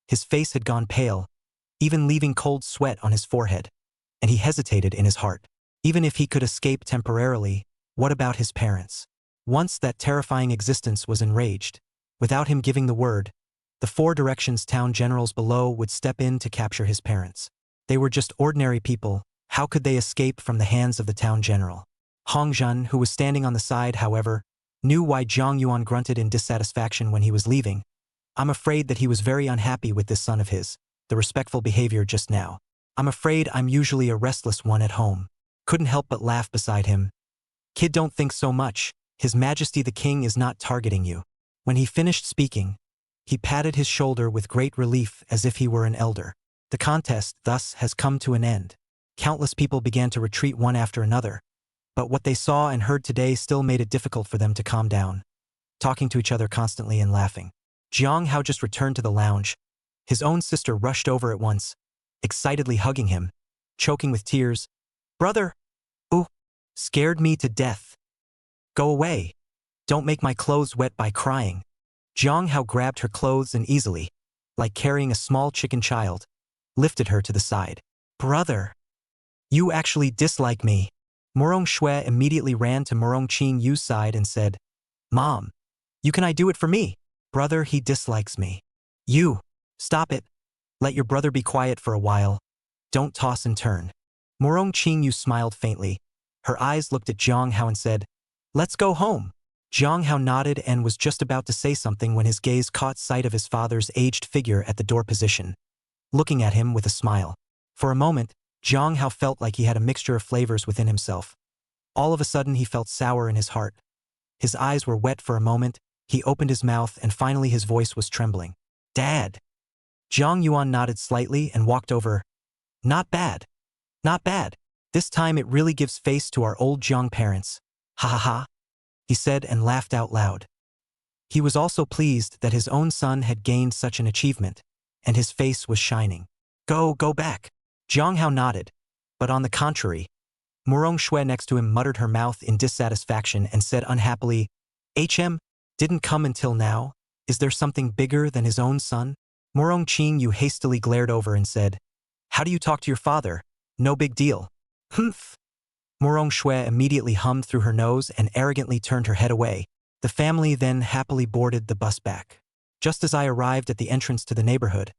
His face had gone pale, even leaving cold sweat on his forehead, and he hesitated in his heart. Even if he could escape temporarily, what about his parents? Once that terrifying existence was enraged, without him giving the word, the 4 directions town generals below would step in to capture his parents. They were just ordinary people. How could they escape from the hands of the town general? Hong Zhen, who was standing on the side, however, knew why Jiang Yuan grunted in dissatisfaction when he was leaving. I'm afraid that he was very unhappy with this son of his, the respectful behavior just now. I'm afraid I'm usually a restless one at home. Couldn't help but laugh beside him. Kid, don't think so much. His Majesty the King is not targeting you. When he finished speaking, he patted his shoulder with great relief as if he were an elder. The contest, thus, has come to an end. Countless people began to retreat one after another, but what they saw and heard today still made it difficult for them to calm down, talking to each other constantly and laughing. Jiang Hao just returned to the lounge. His own sister rushed over at once, excitedly hugging him, choking with tears. "Brother! Ooh! Scared me to death. Go away. Don't make my clothes wet by crying." Jiang Hao grabbed her clothes and easily, like carrying a small chicken child, lifted her to the side. "Brother! You actually dislike me." Morong Shui immediately ran to Morong Qing Yu's side and said, "Mom, you can I do it for me? Brother, he dislikes me." "You! Stop it. Let your brother be quiet for a while. Don't toss and turn." Morong Qing Yu smiled faintly. Her eyes looked at Jiang Hao and said, "Let's go home." Jiang Hao nodded and was just about to say something when his gaze caught sight of his father's aged figure at the door position, looking at him with a smile. For a moment, Jiang Hao felt like he had a mixture of flavors within himself. All of a sudden he felt sour in his heart. His eyes were wet for a moment, he opened his mouth and finally his voice was trembling. "Dad." Jiang Yuan nodded slightly and walked over. "Not bad. Not bad. This time it really gives face to our old Jiang parents. Ha ha ha," he said and laughed out loud. He was also pleased that his own son had gained such an achievement, and his face was shining. Go back." Jiang Hao nodded, but on the contrary, Morong Shui next to him muttered her mouth in dissatisfaction and said unhappily, "HM, didn't come until now? Is there something bigger than his own son?" Morong Qing Yu hastily glared over and said, "How do you talk to your father? No big deal." "Humph." Morong Shui immediately hummed through her nose and arrogantly turned her head away. The family then happily boarded the bus back. Just as I arrived at the entrance to the neighborhood,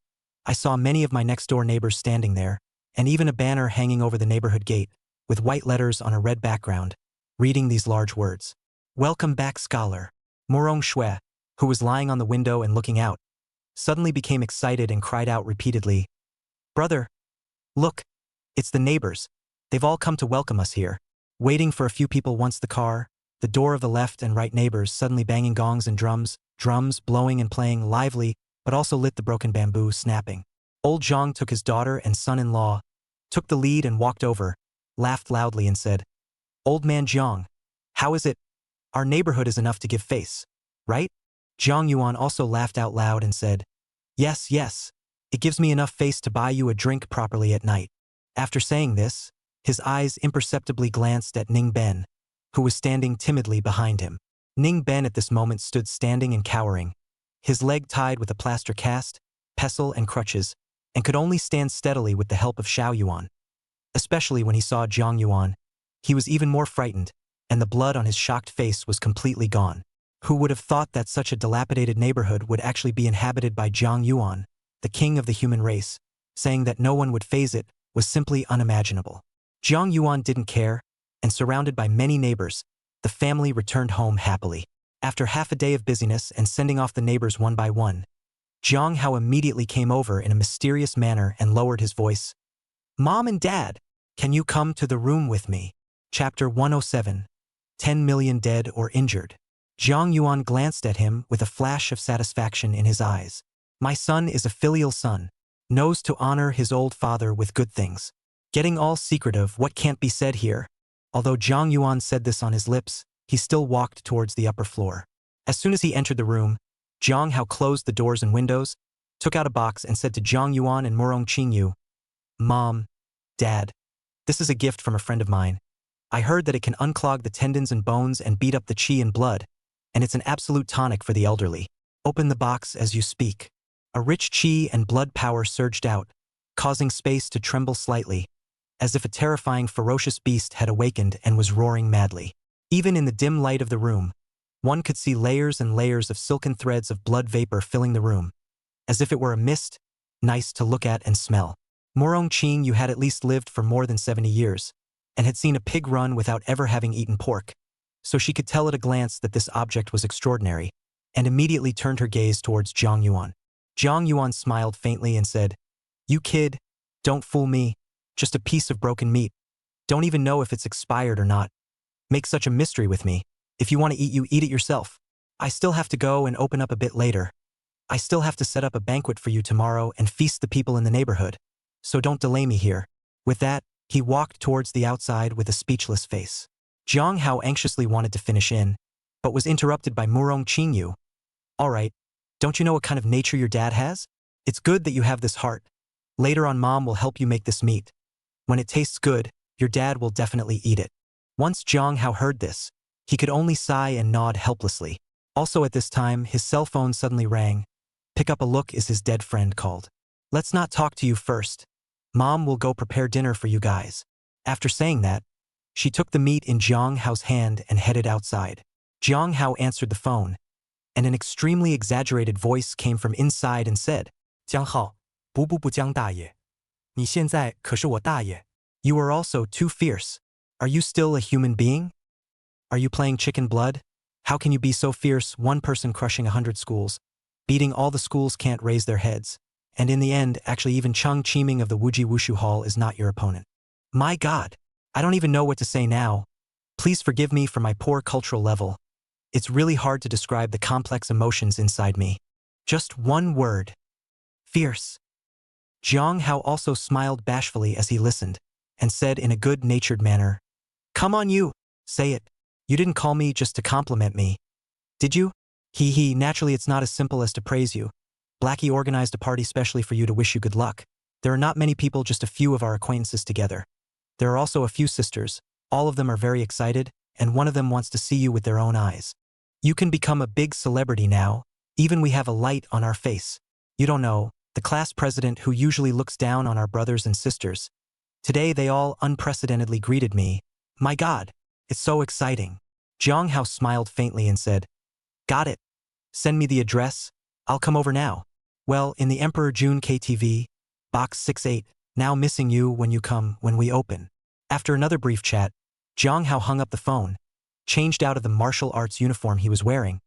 I saw many of my next-door neighbors standing there, and even a banner hanging over the neighborhood gate, with white letters on a red background, reading these large words. "Welcome back, scholar." Morong Shui, who was lying on the window and looking out, suddenly became excited and cried out repeatedly, "Brother! Look! It's the neighbors. They've all come to welcome us here." Waiting for a few people once the car, the door of the left and right neighbors suddenly banging gongs and drums blowing and playing lively, but also lit the broken bamboo snapping. Old Zhang took his daughter and son-in-law, took the lead and walked over, laughed loudly and said, "Old man Jiang, how is it? Our neighborhood is enough to give face, right?" Jiang Yuan also laughed out loud and said, Yes, it gives me enough face to buy you a drink properly at night." After saying this, his eyes imperceptibly glanced at Ning Ben, who was standing timidly behind him. Ning Ben at this moment stood standing and cowering, his leg tied with a plaster cast, pestle and crutches, and could only stand steadily with the help of Xiao Yuan. Especially when he saw Jiang Yuan, he was even more frightened, and the blood on his shocked face was completely gone. Who would have thought that such a dilapidated neighborhood would actually be inhabited by Jiang Yuan, the king of the human race? Saying that no one would faze it was simply unimaginable. Jiang Yuan didn't care, and surrounded by many neighbors, the family returned home happily. After half a day of busyness and sending off the neighbors one by one, Jiang Hao immediately came over in a mysterious manner and lowered his voice. "Mom and Dad, can you come to the room with me?" Chapter 107. 10 million dead or injured. Jiang Yuan glanced at him with a flash of satisfaction in his eyes. My son is a filial son, knows to honor his old father with good things. Getting all secretive, what can't be said here? Although Jiang Yuan said this on his lips, he still walked towards the upper floor. As soon as he entered the room, Jiang Hao closed the doors and windows, took out a box and said to Jiang Yuan and Murong Qingyu, Mom, Dad, this is a gift from a friend of mine. I heard that it can unclog the tendons and bones and beat up the qi and blood, and it's an absolute tonic for the elderly. Open the box as you speak. A rich qi and blood power surged out, causing space to tremble slightly, as if a terrifying ferocious beast had awakened and was roaring madly. Even in the dim light of the room, one could see layers and layers of silken threads of blood vapor filling the room, as if it were a mist, nice to look at and smell. Murong Qingyu had at least lived for more than 70 years, and had seen a pig run without ever having eaten pork, so she could tell at a glance that this object was extraordinary, and immediately turned her gaze towards Jiang Yuan. Jiang Yuan smiled faintly and said, You kid, don't fool me, just a piece of broken meat. Don't even know if it's expired or not. Make such a mystery with me. If you want to eat, you eat it yourself. I still have to go and open up a bit later. I still have to set up a banquet for you tomorrow and feast the people in the neighborhood. So don't delay me here. With that, he walked towards the outside with a speechless face. Jiang Hao anxiously wanted to finish in, but was interrupted by Murong Qingyu. All right, don't you know what kind of nature your dad has? It's good that you have this heart. Later on, Mom will help you make this meat. When it tastes good, your dad will definitely eat it. Once Jiang Hao heard this, he could only sigh and nod helplessly. Also at this time, his cell phone suddenly rang. Pick up a look as his dead friend called. Let's not talk to you first. Mom will go prepare dinner for you guys. After saying that, she took the meat in Jiang Hao's hand and headed outside. Jiang Hao answered the phone, and an extremely exaggerated voice came from inside and said, 江浩，不江大爷，你现在可是我大爷。 You are also too fierce. Are you still a human being? Are you playing chicken blood? How can you be so fierce, one person crushing 100 schools, beating all the schools can't raise their heads, and in the end, actually even Cheng Qiming of the Wuji Wushu Hall is not your opponent. My God, I don't even know what to say now. Please forgive me for my poor cultural level. It's really hard to describe the complex emotions inside me. Just one word. Fierce. Jiang Hao also smiled bashfully as he listened, and said in a good-natured manner, Come on you, say it. You didn't call me just to compliment me. Did you? Hee, naturally it's not as simple as to praise you. Blackie organized a party specially for you to wish you good luck. There are not many people, just a few of our acquaintances together. There are also a few sisters. All of them are very excited, and one of them wants to see you with their own eyes. You can become a big celebrity now. Even we have a light on our face. You don't know, the class president who usually looks down on our brothers and sisters. Today they all unprecedentedly greeted me. My God, it's so exciting. Jiang Hao smiled faintly and said, Got it. Send me the address. I'll come over now. Well, in the Emperor June KTV, box 68, now missing you when you come, when we open. After another brief chat, Jiang Hao hung up the phone, changed out of the martial arts uniform he was wearing,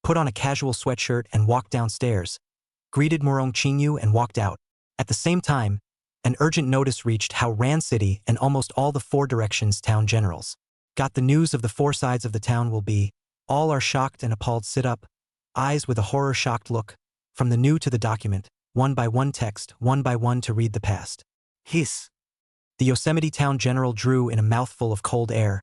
put on a casual sweatshirt and walked downstairs, greeted Murong Qingyu and walked out. At the same time, an urgent notice reached Hao Ran City and almost all the 4 directions town generals. Got the news of the 4 sides of the town will be, all are shocked and appalled sit up, eyes with a horror-shocked look, from the new to the document, one by one text, one by one to read the past. Hiss. The Yosemite town general drew in a mouthful of cold air,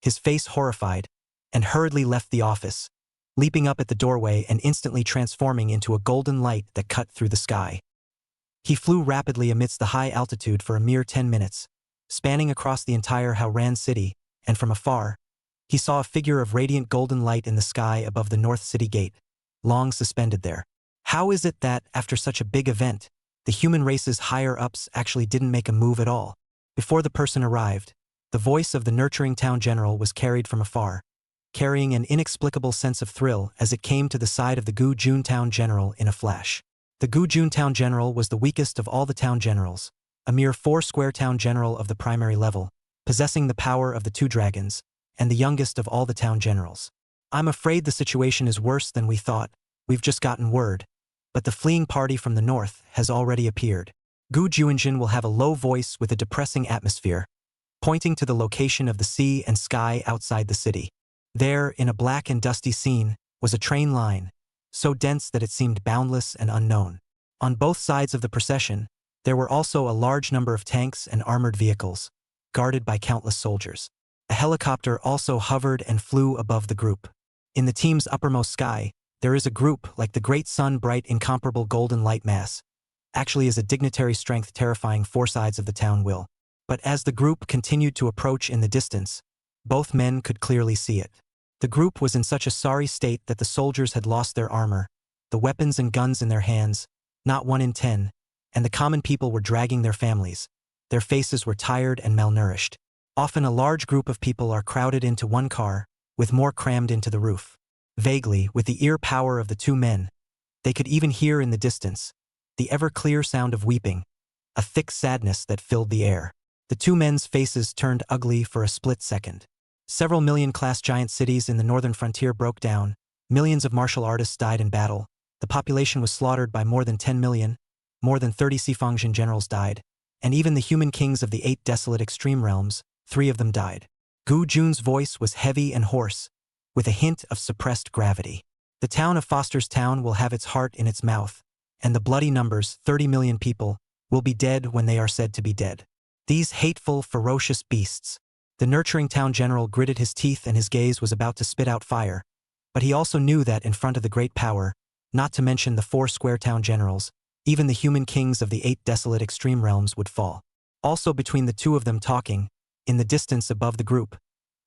his face horrified, and hurriedly left the office, leaping up at the doorway and instantly transforming into a golden light that cut through the sky. He flew rapidly amidst the high altitude for a mere 10 minutes, spanning across the entire Haoran city, and from afar, he saw a figure of radiant golden light in the sky above the North City Gate, long suspended there. How is it that, after such a big event, the human race's higher-ups actually didn't make a move at all? Before the person arrived, the voice of the nurturing town general was carried from afar, carrying an inexplicable sense of thrill as it came to the side of the Gu Jun town general in a flash. The Gu Jun town general was the weakest of all the town generals, a mere 4-square town general of the primary level, possessing the power of the 2 dragons, and the youngest of all the town generals. I'm afraid the situation is worse than we thought. We've just gotten word, but the fleeing party from the north has already appeared. Gu Juanjin will have a low voice with a depressing atmosphere, pointing to the location of the sea and sky outside the city. There, in a black and dusty scene, was a train line, so dense that it seemed boundless and unknown. On both sides of the procession, there were also a large number of tanks and armored vehicles, guarded by countless soldiers. A helicopter also hovered and flew above the group. In the team's uppermost sky, there is a group like the great sun, bright, incomparable golden light mass. Actually is a dignitary strength terrifying four sides of the town will. But as the group continued to approach in the distance, both men could clearly see it. The group was in such a sorry state that the soldiers had lost their armor, the weapons and guns in their hands, not 1 in 10, and the common people were dragging their families. Their faces were tired and malnourished. Often a large group of people are crowded into one car, with more crammed into the roof. Vaguely, with the ear power of the two men, they could even hear in the distance the ever-clear sound of weeping, a thick sadness that filled the air. The two men's faces turned ugly for a split second. Several million-class giant cities in the northern frontier broke down, millions of martial artists died in battle, the population was slaughtered by more than 10 million, more than 30 Sifangzhen generals died, and even the human kings of the 8 desolate extreme realms, 3 of them died. Gu Jun's voice was heavy and hoarse, with a hint of suppressed gravity. The town of Foster's Town will have its heart in its mouth, and the bloody numbers, 30 million people, will be dead when they are said to be dead. These hateful, ferocious beasts. The nurturing town general gritted his teeth and his gaze was about to spit out fire, but he also knew that in front of the great power, not to mention the 4 square town generals, even the human kings of the 8 desolate extreme realms would fall. Also between the two of them talking, in the distance above the group,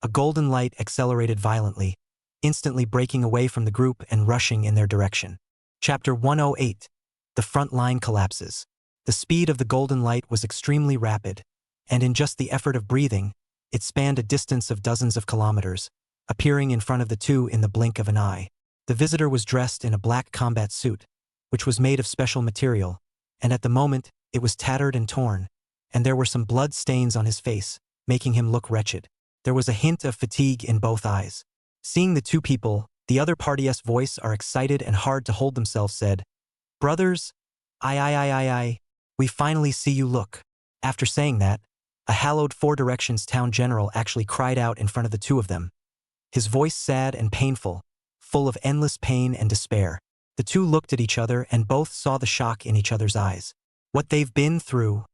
a golden light accelerated violently, instantly breaking away from the group and rushing in their direction. Chapter 108. The front line collapses. The speed of the golden light was extremely rapid, and in just the effort of breathing, it spanned a distance of dozens of kilometers, appearing in front of the two in the blink of an eye. The visitor was dressed in a black combat suit, which was made of special material, and at the moment, it was tattered and torn, and there were some blood stains on his face, making him look wretched. There was a hint of fatigue in both eyes. Seeing the two people, the other party's voice are excited and hard to hold themselves said, "Brothers, I, we finally see you look." After saying that, a hallowed 4 Directions town general actually cried out in front of the two of them. His voice sad and painful, full of endless pain and despair. The two looked at each other and both saw the shock in each other's eyes. What they've been through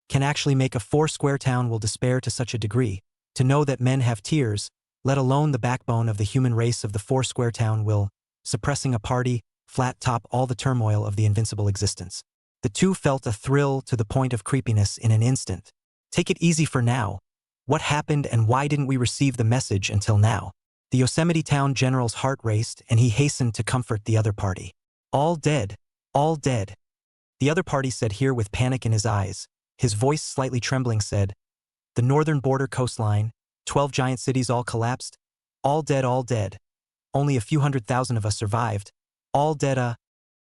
can actually make a 4 square town will despair to such a degree, to know that men have tears, let alone the backbone of the human race of the 4 square town will, suppressing a party, flat top all the turmoil of the invincible existence. The two felt a thrill to the point of creepiness in an instant. Take it easy for now. What happened and why didn't we receive the message until now? The Yosemite town general's heart raced and he hastened to comfort the other party. All dead. All dead. The other party said here with panic in his eyes. His voice slightly trembling said, "The northern border coastline, 12 giant cities all collapsed. All dead, all dead. Only a few 100,000 of us survived. All dead,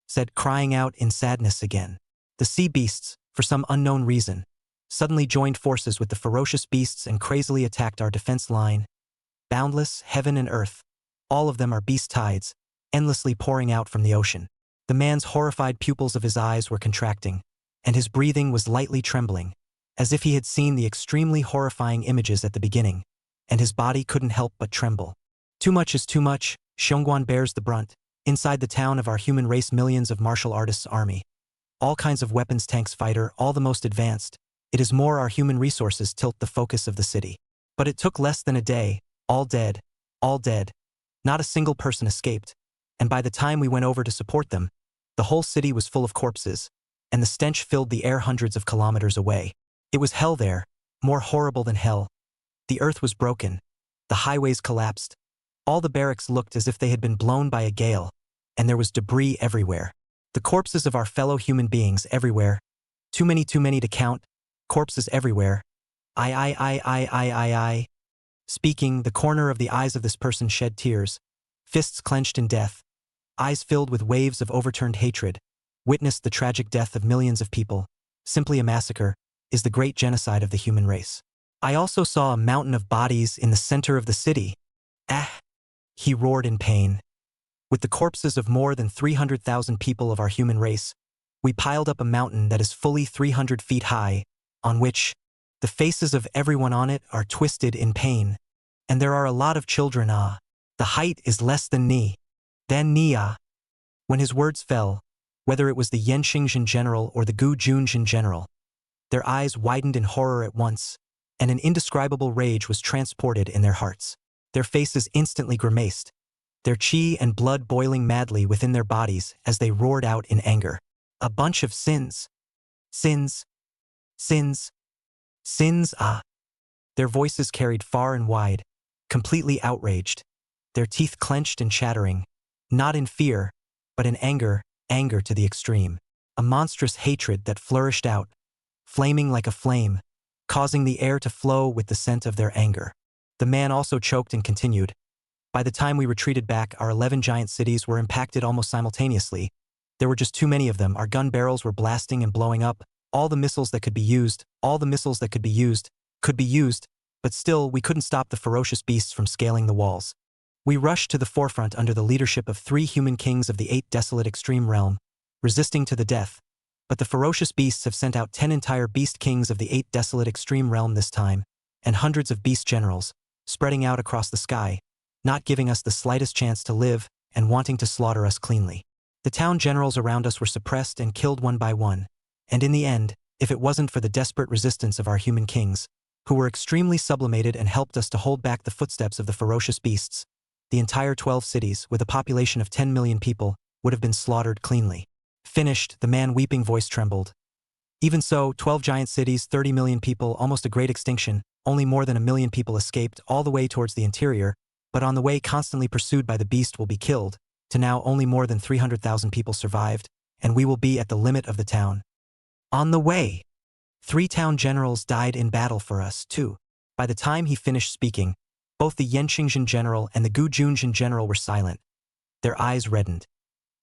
said crying out in sadness again. The sea beasts, for some unknown reason, suddenly joined forces with the ferocious beasts and crazily attacked our defense line. Boundless, heaven and earth, all of them are beast tides, endlessly pouring out from the ocean. The man's horrified pupils of his eyes were contracting, and his breathing was lightly trembling, as if he had seen the extremely horrifying images at the beginning, and his body couldn't help but tremble. Too much is too much, Xiongguan bears the brunt. Inside the town of our human race, millions of martial artists army. All kinds of weapons, tanks, fighter, all the most advanced. It is more our human resources tilt the focus of the city. But it took less than a day, all dead, all dead. Not a single person escaped, and by the time we went over to support them, the whole city was full of corpses, and the stench filled the air hundreds of kilometers away. It was hell there, more horrible than hell. The earth was broken, the highways collapsed. All the barracks looked as if they had been blown by a gale, and there was debris everywhere. The corpses of our fellow human beings everywhere. Too many to count. Corpses everywhere. I. Speaking, the corner of the eyes of this person shed tears, fists clenched in death, eyes filled with waves of overturned hatred, witnessed the tragic death of millions of people. Simply a massacre, is the great genocide of the human race. I also saw a mountain of bodies in the center of the city. He roared in pain. With the corpses of more than 300,000 people of our human race, we piled up a mountain that is fully 300 feet high, on which the faces of everyone on it are twisted in pain. And there are a lot of children, The height is less than ni. Then ni. When his words fell, whether it was the Yenxingjin general or the Gu Junjin general, their eyes widened in horror at once, and an indescribable rage was transported in their hearts. Their faces instantly grimaced, their chi and blood boiling madly within their bodies as they roared out in anger. A bunch of sins. Sins. Sins. Sins, ah. Their voices carried far and wide, completely outraged, their teeth clenched and chattering, not in fear, but in anger, anger to the extreme. A monstrous hatred that flourished out, flaming like a flame, causing the air to flow with the scent of their anger. The man also choked and continued. By the time we retreated back, our 11 giant cities were impacted almost simultaneously. There were just too many of them. Our gun barrels were blasting and blowing up. All the missiles that could be used, could be used, but still we couldn't stop the ferocious beasts from scaling the walls. We rushed to the forefront under the leadership of 3 human kings of the 8 desolate extreme realm, resisting to the death. But the ferocious beasts have sent out 10 entire beast kings of the 8 desolate extreme realm this time, and hundreds of beast generals, spreading out across the sky, not giving us the slightest chance to live and wanting to slaughter us cleanly. The town generals around us were suppressed and killed one by one, and in the end, if it wasn't for the desperate resistance of our human kings, who were extremely sublimated and helped us to hold back the footsteps of the ferocious beasts, the entire 12 cities, with a population of 10 million people, would have been slaughtered cleanly. Finished, the man's weeping voice trembled. Even so, 12 giant cities, 30 million people, almost a great extinction, only more than 1 million people escaped all the way towards the interior, but on the way constantly pursued by the beast will be killed, to now only more than 300,000 people survived, and we will be at the limit of the town. On the way, 3 town generals died in battle for us, too. By the time he finished speaking, both the Yenxingjin general and the Gu Junjin general were silent. Their eyes reddened,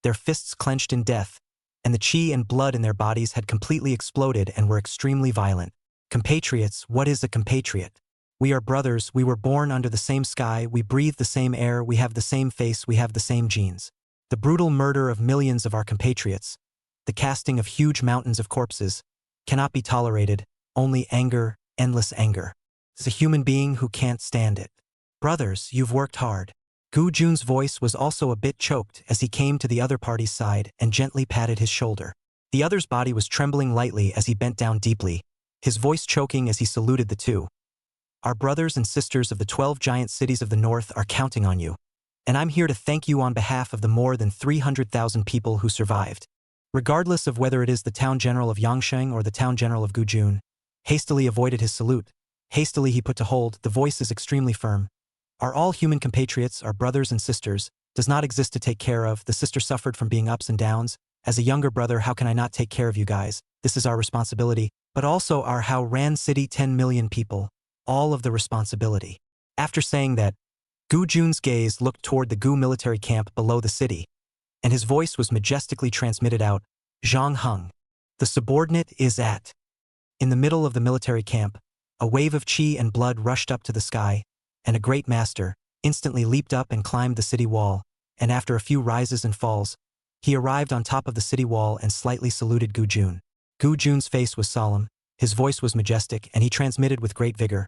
their fists clenched in death, and the chi and blood in their bodies had completely exploded and were extremely violent. Compatriots, what is a compatriot? We are brothers, we were born under the same sky, we breathe the same air, we have the same face, we have the same genes. The brutal murder of millions of our compatriots, the casting of huge mountains of corpses, cannot be tolerated, only anger, endless anger. It's a human being who can't stand it. Brothers, you've worked hard. Gu Jun's voice was also a bit choked as he came to the other party's side and gently patted his shoulder. The other's body was trembling lightly as he bent down deeply, his voice choking as he saluted the two. Our brothers and sisters of the 12 giant cities of the north are counting on you, and I'm here to thank you on behalf of the more than 300,000 people who survived. Regardless of whether it is the town general of Yangsheng or the town general of Gujun, hastily avoided his salute. Hastily he put to hold, the voice is extremely firm. Are all human compatriots, our brothers and sisters, does not exist to take care of. The sister suffered from being ups and downs. As a younger brother, how can I not take care of you guys? This is our responsibility, but also our How Ran City 10 million people, all of the responsibility. After saying that, Gu Jun's gaze looked toward the Gu military camp below the city, and his voice was majestically transmitted out, Zhang Heng. The subordinate is at. In the middle of the military camp, a wave of chi and blood rushed up to the sky, and a great master instantly leaped up and climbed the city wall, and after a few rises and falls, he arrived on top of the city wall and slightly saluted Gu Jun. Gu Jun's face was solemn, his voice was majestic, and he transmitted with great vigor.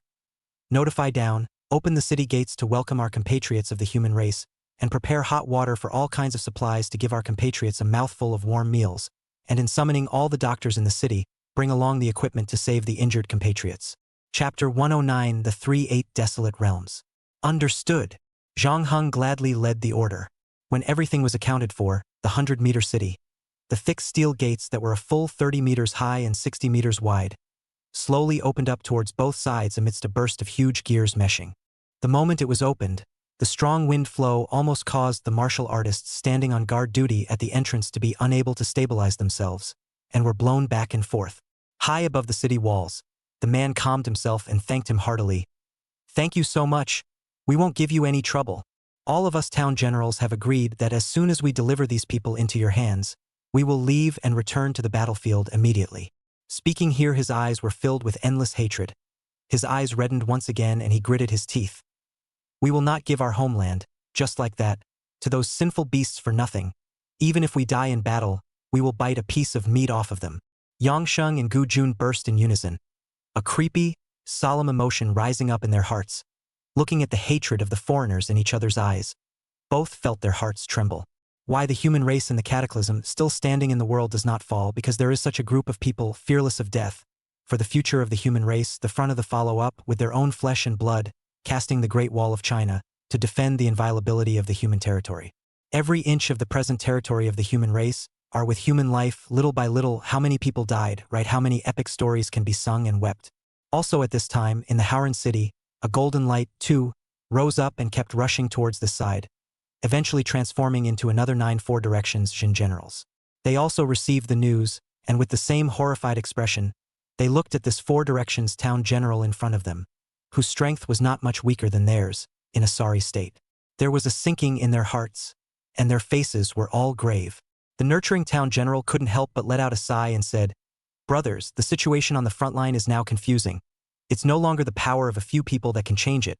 Notify down, open the city gates to welcome our compatriots of the human race, and prepare hot water for all kinds of supplies to give our compatriots a mouthful of warm meals, and in summoning all the doctors in the city, bring along the equipment to save the injured compatriots. Chapter 109, The 3-8 Desolate Realms. Understood. Zhang Heng gladly led the order. When everything was accounted for, the 100-meter city, the thick steel gates that were a full 30 meters high and 60 meters wide, slowly opened up towards both sides amidst a burst of huge gears meshing. The moment it was opened, the strong wind flow almost caused the martial artists standing on guard duty at the entrance to be unable to stabilize themselves, and were blown back and forth. High above the city walls, the man calmed himself and thanked him heartily. Thank you so much. We won't give you any trouble. All of us town generals have agreed that as soon as we deliver these people into your hands, we will leave and return to the battlefield immediately. Speaking here, his eyes were filled with endless hatred. His eyes reddened once again and he gritted his teeth. We will not give our homeland, just like that, to those sinful beasts for nothing. Even if we die in battle, we will bite a piece of meat off of them. Yangsheng and Gu Jun burst in unison, a creepy, solemn emotion rising up in their hearts. looking at the hatred of the foreigners in each other's eyes. Both felt their hearts tremble. Why the human race in the cataclysm still standing in the world does not fall, because there is such a group of people fearless of death. For the future of the human race, the front of the follow up with their own flesh and blood, casting the Great Wall of China, to defend the inviolability of the human territory. Every inch of the present territory of the human race are with human life, little by little. How many people died, right? How many epic stories can be sung and wept? Also at this time, in the Howran city, a golden light, too, rose up and kept rushing towards this side, eventually transforming into another 9 4 directions Jin generals. They also received the news, and with the same horrified expression, they looked at this 4 directions town general in front of them, whose strength was not much weaker than theirs, in a sorry state. There was a sinking in their hearts, and their faces were all grave. The nurturing town general couldn't help but let out a sigh and said, "Brothers, the situation on the front line is now confusing. It's no longer the power of a few people that can change it.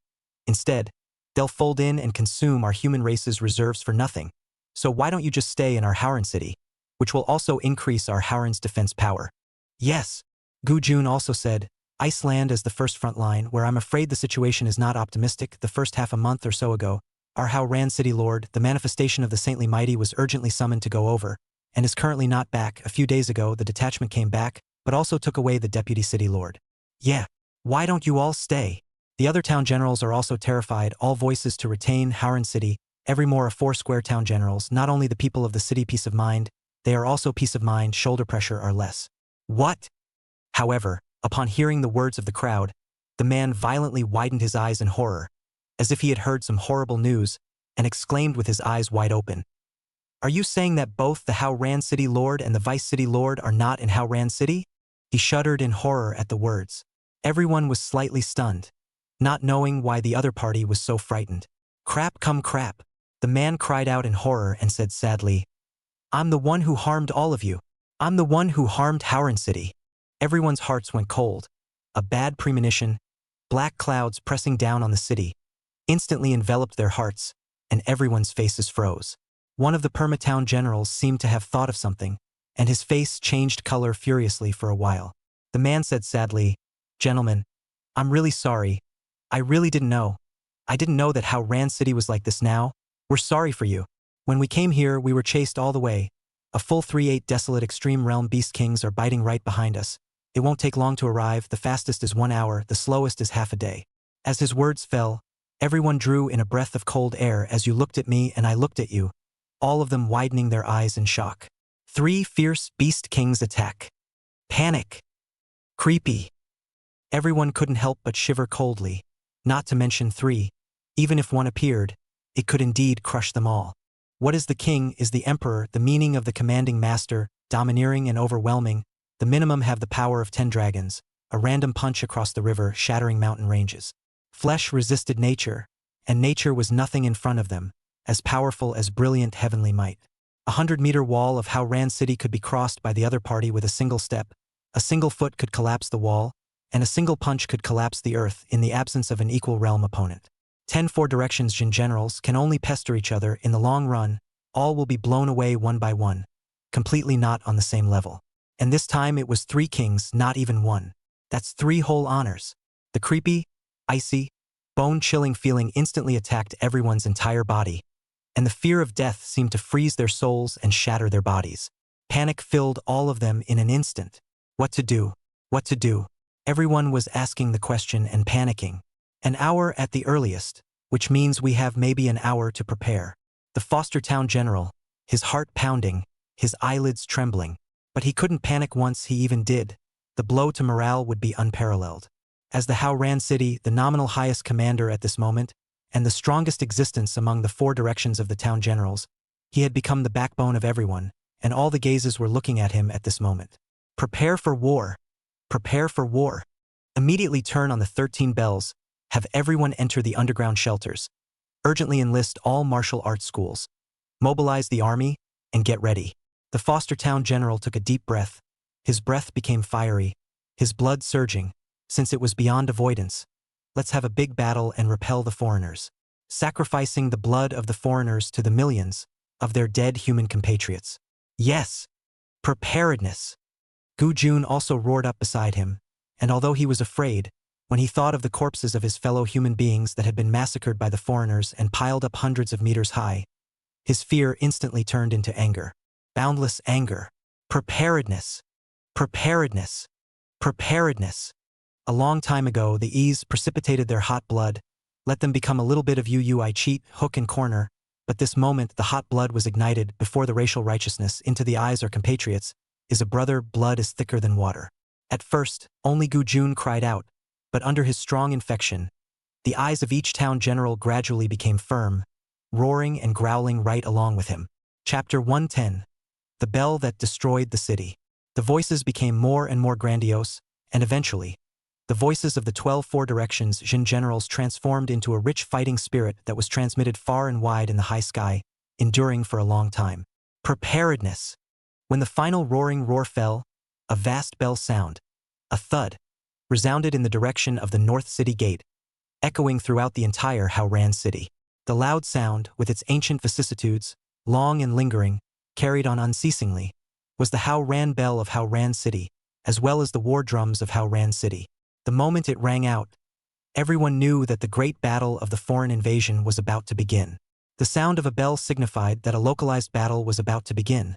Instead, they'll fold in and consume our human race's reserves for nothing. So why don't you just stay in our Howran city, which will also increase our Howran's defense power?" "Yes," Gu Jun also said, "Iceland as the first front line, where I'm afraid the situation is not optimistic. The first half a month or so ago, our Howran city lord, the manifestation of the saintly mighty, was urgently summoned to go over, and is currently not back. A few days ago the detachment came back, but also took away the deputy city lord." "Yeah, why don't you all stay?" The other town generals are also terrified, all voices to retain Howran city, every more of 4 square town generals, not only the people of the city peace of mind, they are also peace of mind, shoulder pressure are less. "What?" However, upon hearing the words of the crowd, the man violently widened his eyes in horror, as if he had heard some horrible news, and exclaimed with his eyes wide open, "Are you saying that both the Howran city lord and the vice city lord are not in Howran city?" He shuddered in horror at the words. Everyone was slightly stunned, not knowing why the other party was so frightened. "Crap come crap," the man cried out in horror and said sadly, "I'm the one who harmed all of you. I'm the one who harmed Howran city." Everyone's hearts went cold. A bad premonition, black clouds pressing down on the city, instantly enveloped their hearts, and everyone's faces froze. One of the Permatown generals seemed to have thought of something, and his face changed color furiously for a while. The man said sadly, "Gentlemen, I'm really sorry. I really didn't know. I didn't know that Howran city was like this now. We're sorry for you. When we came here, we were chased all the way. A full 3-8 desolate extreme realm beast kings are biting right behind us. It won't take long to arrive. The fastest is 1 hour, the slowest is half a day." As his words fell, everyone drew in a breath of cold air as you looked at me and I looked at you, all of them widening their eyes in shock. 3 fierce beast kings attack. Panic. Creepy. Everyone couldn't help but shiver coldly, not to mention 3. Even if one appeared, it could indeed crush them all. What is the king is the emperor, the meaning of the commanding master, domineering and overwhelming. The minimum have the power of 10 dragons, a random punch across the river, shattering mountain ranges. Flesh resisted nature, and nature was nothing in front of them, as powerful as brilliant heavenly might. 100-meter wall of Howran city could be crossed by the other party with a single step. A single foot could collapse the wall, and a single punch could collapse the earth in the absence of an equal realm opponent. 10 4 directions Jin generals can only pester each other. In the long run, all will be blown away one by one, completely not on the same level. And this time it was 3 kings, not even 1. That's 3 whole honors. The creepy, icy, bone-chilling feeling instantly attacked everyone's entire body, and the fear of death seemed to freeze their souls and shatter their bodies. Panic filled all of them in an instant. What to do? What to do? Everyone was asking the question and panicking. An hour at the earliest, which means we have maybe an hour to prepare. The Foster Town general, his heart pounding, his eyelids trembling. But he couldn't panic once he even did. The blow to morale would be unparalleled. As the Howran city, the nominal highest commander at this moment, and the strongest existence among the 4 directions of the town generals, he had become the backbone of everyone, and all the gazes were looking at him at this moment. Prepare for war. Prepare for war. Immediately turn on the 13 bells, have everyone enter the underground shelters. Urgently enlist all martial arts schools. Mobilize the army, and get ready. The Foster Town general took a deep breath. His breath became fiery, his blood surging, since it was beyond avoidance. Let's have a big battle and repel the foreigners, sacrificing the blood of the foreigners to the millions of their dead human compatriots. Yes, preparedness. Gu Jun also roared up beside him, and although he was afraid, When he thought of the corpses of his fellow human beings that had been massacred by the foreigners and piled up hundreds of meters high, his fear instantly turned into anger. Boundless anger. Preparedness. Preparedness. Preparedness. A long time ago, the E's precipitated their hot blood, let them become a little bit of I cheat, hook and corner, but this moment the hot blood was ignited before the racial righteousness into the eyes our compatriots is a brother, blood is thicker than water. At first, only Gu Jun cried out, but under his strong infection, the eyes of each town general gradually became firm, roaring and growling right along with him. Chapter 110. The Bell That Destroyed the City. The voices became more and more grandiose, and eventually, the voices of the 12 Four Directions Jin generals transformed into a rich fighting spirit that was transmitted far and wide in the high sky, enduring for a long time. Preparedness. When the final roaring roar fell, a vast bell sound, a thud, resounded in the direction of the North City Gate, echoing throughout the entire Haoran city. The loud sound, with its ancient vicissitudes, long and lingering, carried on unceasingly, was the Haoran bell of Haoran City, as well as the war drums of Haoran City. The moment it rang out, everyone knew that the great battle of the foreign invasion was about to begin. The sound of a bell signified that a localized battle was about to begin,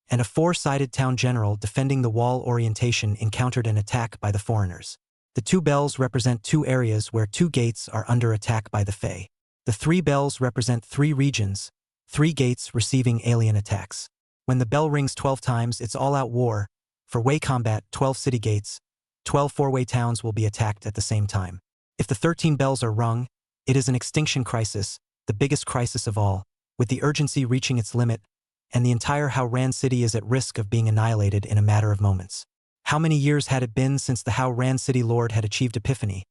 and a four-sided town general defending the wall orientation encountered an attack by the foreigners. The two bells represent two areas where two gates are under attack by the Fae. The three bells represent three regions, three gates receiving alien attacks. When the bell rings 12 times, it's all-out war. For way combat, 12 city gates, 12 four-way towns will be attacked at the same time. If the 13 bells are rung, it is an extinction crisis, the biggest crisis of all, with the urgency reaching its limit, and the entire Haoran city is at risk of being annihilated in a matter of moments. How many years had it been since the Haoran city lord had achieved epiphany?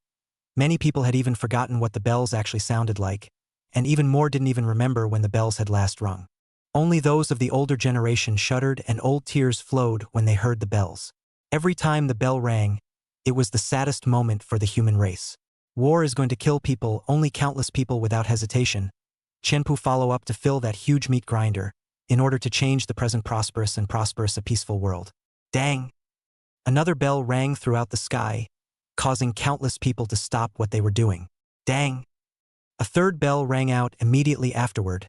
Many people had even forgotten what the bells actually sounded like, and even more didn't even remember when the bells had last rung. Only those of the older generation shuddered and old tears flowed when they heard the bells. Every time the bell rang, it was the saddest moment for the human race. War is going to kill people, only countless people without hesitation. Chenpu follow up to fill that huge meat grinder, in order to change the present prosperous a peaceful world. Dang! Another bell rang throughout the sky, causing countless people to stop what they were doing. Dang! A third bell rang out immediately afterward,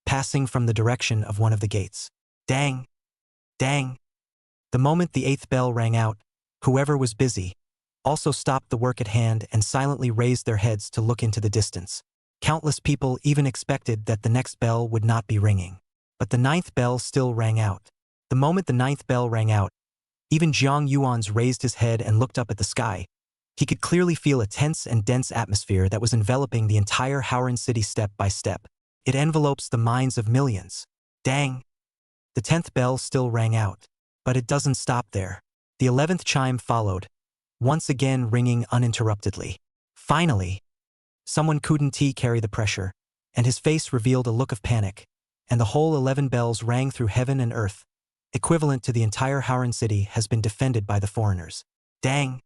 passing from the direction of one of the gates. Dang! Dang! The moment the eighth bell rang out, whoever was busy also stopped the work at hand and silently raised their heads to look into the distance. Countless people even expected that the next bell would not be ringing. But the ninth bell still rang out. The moment the ninth bell rang out, even Jiang Yuan's raised his head and looked up at the sky. He could clearly feel a tense and dense atmosphere that was enveloping the entire Haoran city step by step. It envelopes the minds of millions. Dang! The 10th bell still rang out. But it doesn't stop there. The 11th chime followed, once again ringing uninterruptedly. Finally, someone couldn't carry the pressure, and his face revealed a look of panic, and the whole 11 bells rang through heaven and earth, equivalent to the entire Haoran city has been defended by the foreigners. Dang!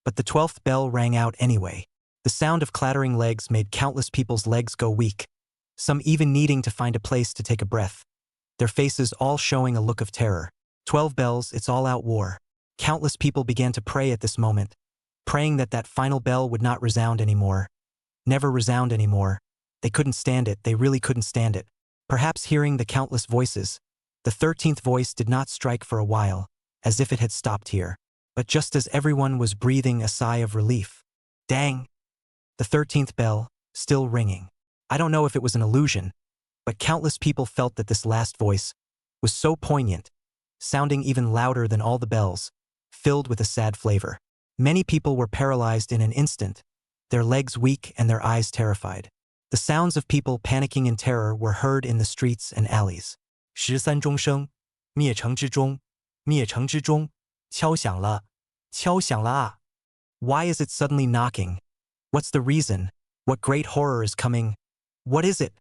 But the 12th bell rang out anyway. The sound of clattering legs made countless people's legs go weak, some even needing to find a place to take a breath, their faces all showing a look of terror. 12 bells, it's all-out war. Countless people began to pray at this moment, praying that that final bell would not resound anymore. Never resound anymore. They couldn't stand it, they really couldn't stand it. Perhaps hearing the countless voices, the 13th voice did not strike for a while, as if it had stopped here. But just as everyone was breathing a sigh of relief, dang! The 13th bell, still ringing. I don't know if it was an illusion, but countless people felt that this last voice was so poignant, sounding even louder than all the bells, filled with a sad flavor. Many people were paralyzed in an instant, their legs weak and their eyes terrified. The sounds of people panicking in terror were heard in the streets and alleys. 13钟声，灭城之钟，灭城之钟，敲响了，敲响了啊！ Why is it suddenly knocking? What's the reason? What great horror is coming? What is it?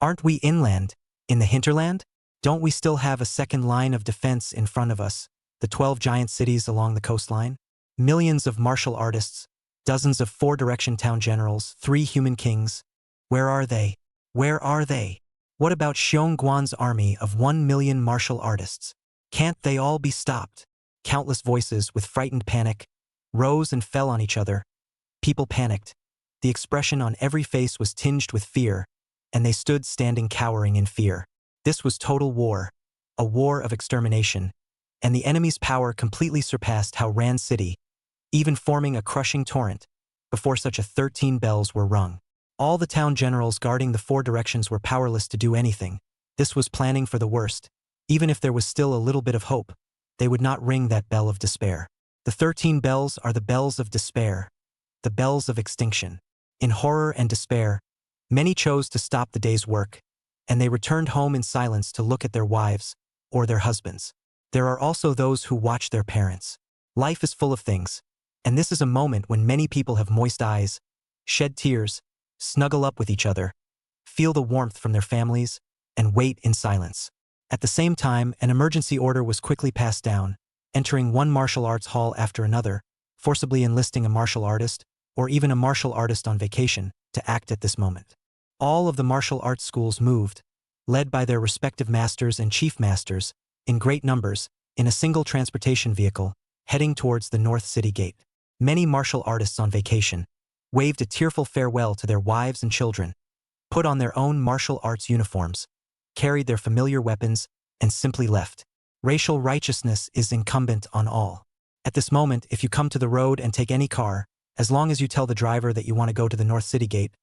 Aren't we inland, in the hinterland? Don't we still have a second line of defense in front of us, the 12 giant cities along the coastline? Millions of martial artists, dozens of four-direction town generals, 3 human kings. Where are they? Where are they? What about Xiongguan's army of 1 million martial artists? Can't they all be stopped? Countless voices with frightened panic rose and fell on each other, People panicked. The expression on every face was tinged with fear, and they stood standing cowering in fear. This was total war, a war of extermination, and the enemy's power completely surpassed how Ran City, even forming a crushing torrent, before such a 13 bells were rung. All the town generals guarding the 4 directions were powerless to do anything. This was planning for the worst. Even if there was still a little bit of hope, they would not ring that bell of despair. The 13 bells are the bells of despair, the bells of extinction. In horror and despair, many chose to stop the day's work, and they returned home in silence to look at their wives or their husbands. There are also those who watch their parents. Life is full of things, and this is a moment when many people have moist eyes, shed tears, snuggle up with each other, feel the warmth from their families, and wait in silence. At the same time, an emergency order was quickly passed down, entering one martial arts hall after another, forcibly enlisting a martial artist, or even a martial artist on vacation, to act at this moment. All of the martial arts schools moved, led by their respective masters and chief masters, in great numbers, in a single transportation vehicle, heading towards the North City Gate. Many martial artists on vacation waved a tearful farewell to their wives and children, put on their own martial arts uniforms, carried their familiar weapons, and simply left. Racial righteousness is incumbent on all. At this moment, if you come to the road and take any car, as long as you tell the driver that you want to go to the North City Gate,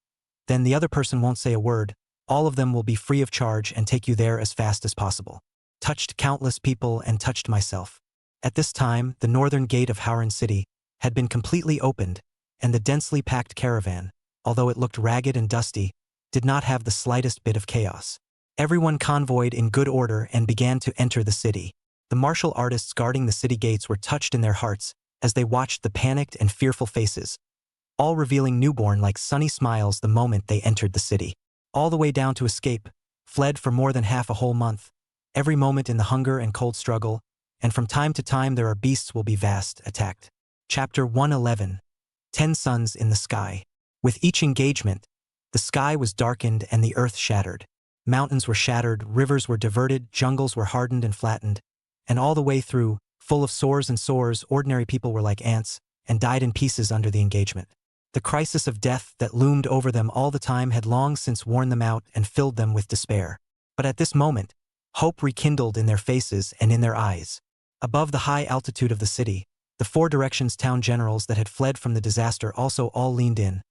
then the other person won't say a word. All of them will be free of charge and take you there as fast as possible. Touched countless people and touched myself. At this time, the northern gate of Howrah City had been completely opened, and the densely packed caravan, although it looked ragged and dusty, did not have the slightest bit of chaos. Everyone convoyed in good order and began to enter the city. The martial artists guarding the city gates were touched in their hearts as they watched the panicked and fearful faces, all revealing newborn-like sunny smiles the moment they entered the city. All the way down to escape, fled for more than half a whole month, every moment in the hunger and cold struggle, and from time to time there are beasts will be vast, attacked. Chapter 111. 10 Suns in the Sky. With each engagement, the sky was darkened and the earth shattered. Mountains were shattered, rivers were diverted, jungles were hardened and flattened, and all the way through, full of sores and sores, ordinary people were like ants, and died in pieces under the engagement. The crisis of death that loomed over them all the time had long since worn them out and filled them with despair. But at this moment, hope rekindled in their faces and in their eyes. Above the high altitude of the city, the 4 directions town generals that had fled from the disaster also all leaned in,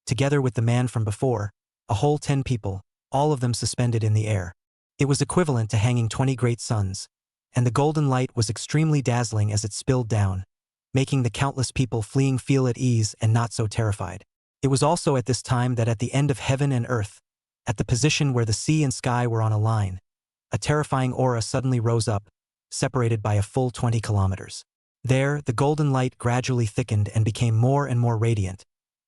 together with the man from before, a whole 10 people, all of them suspended in the air. It was equivalent to hanging 20 great suns, and the golden light was extremely dazzling as it spilled down, making the countless people fleeing feel at ease and not so terrified. It was also at this time that at the end of heaven and earth, at the position where the sea and sky were on a line, a terrifying aura suddenly rose up, separated by a full 20 kilometers. There, the golden light gradually thickened and became more and more radiant,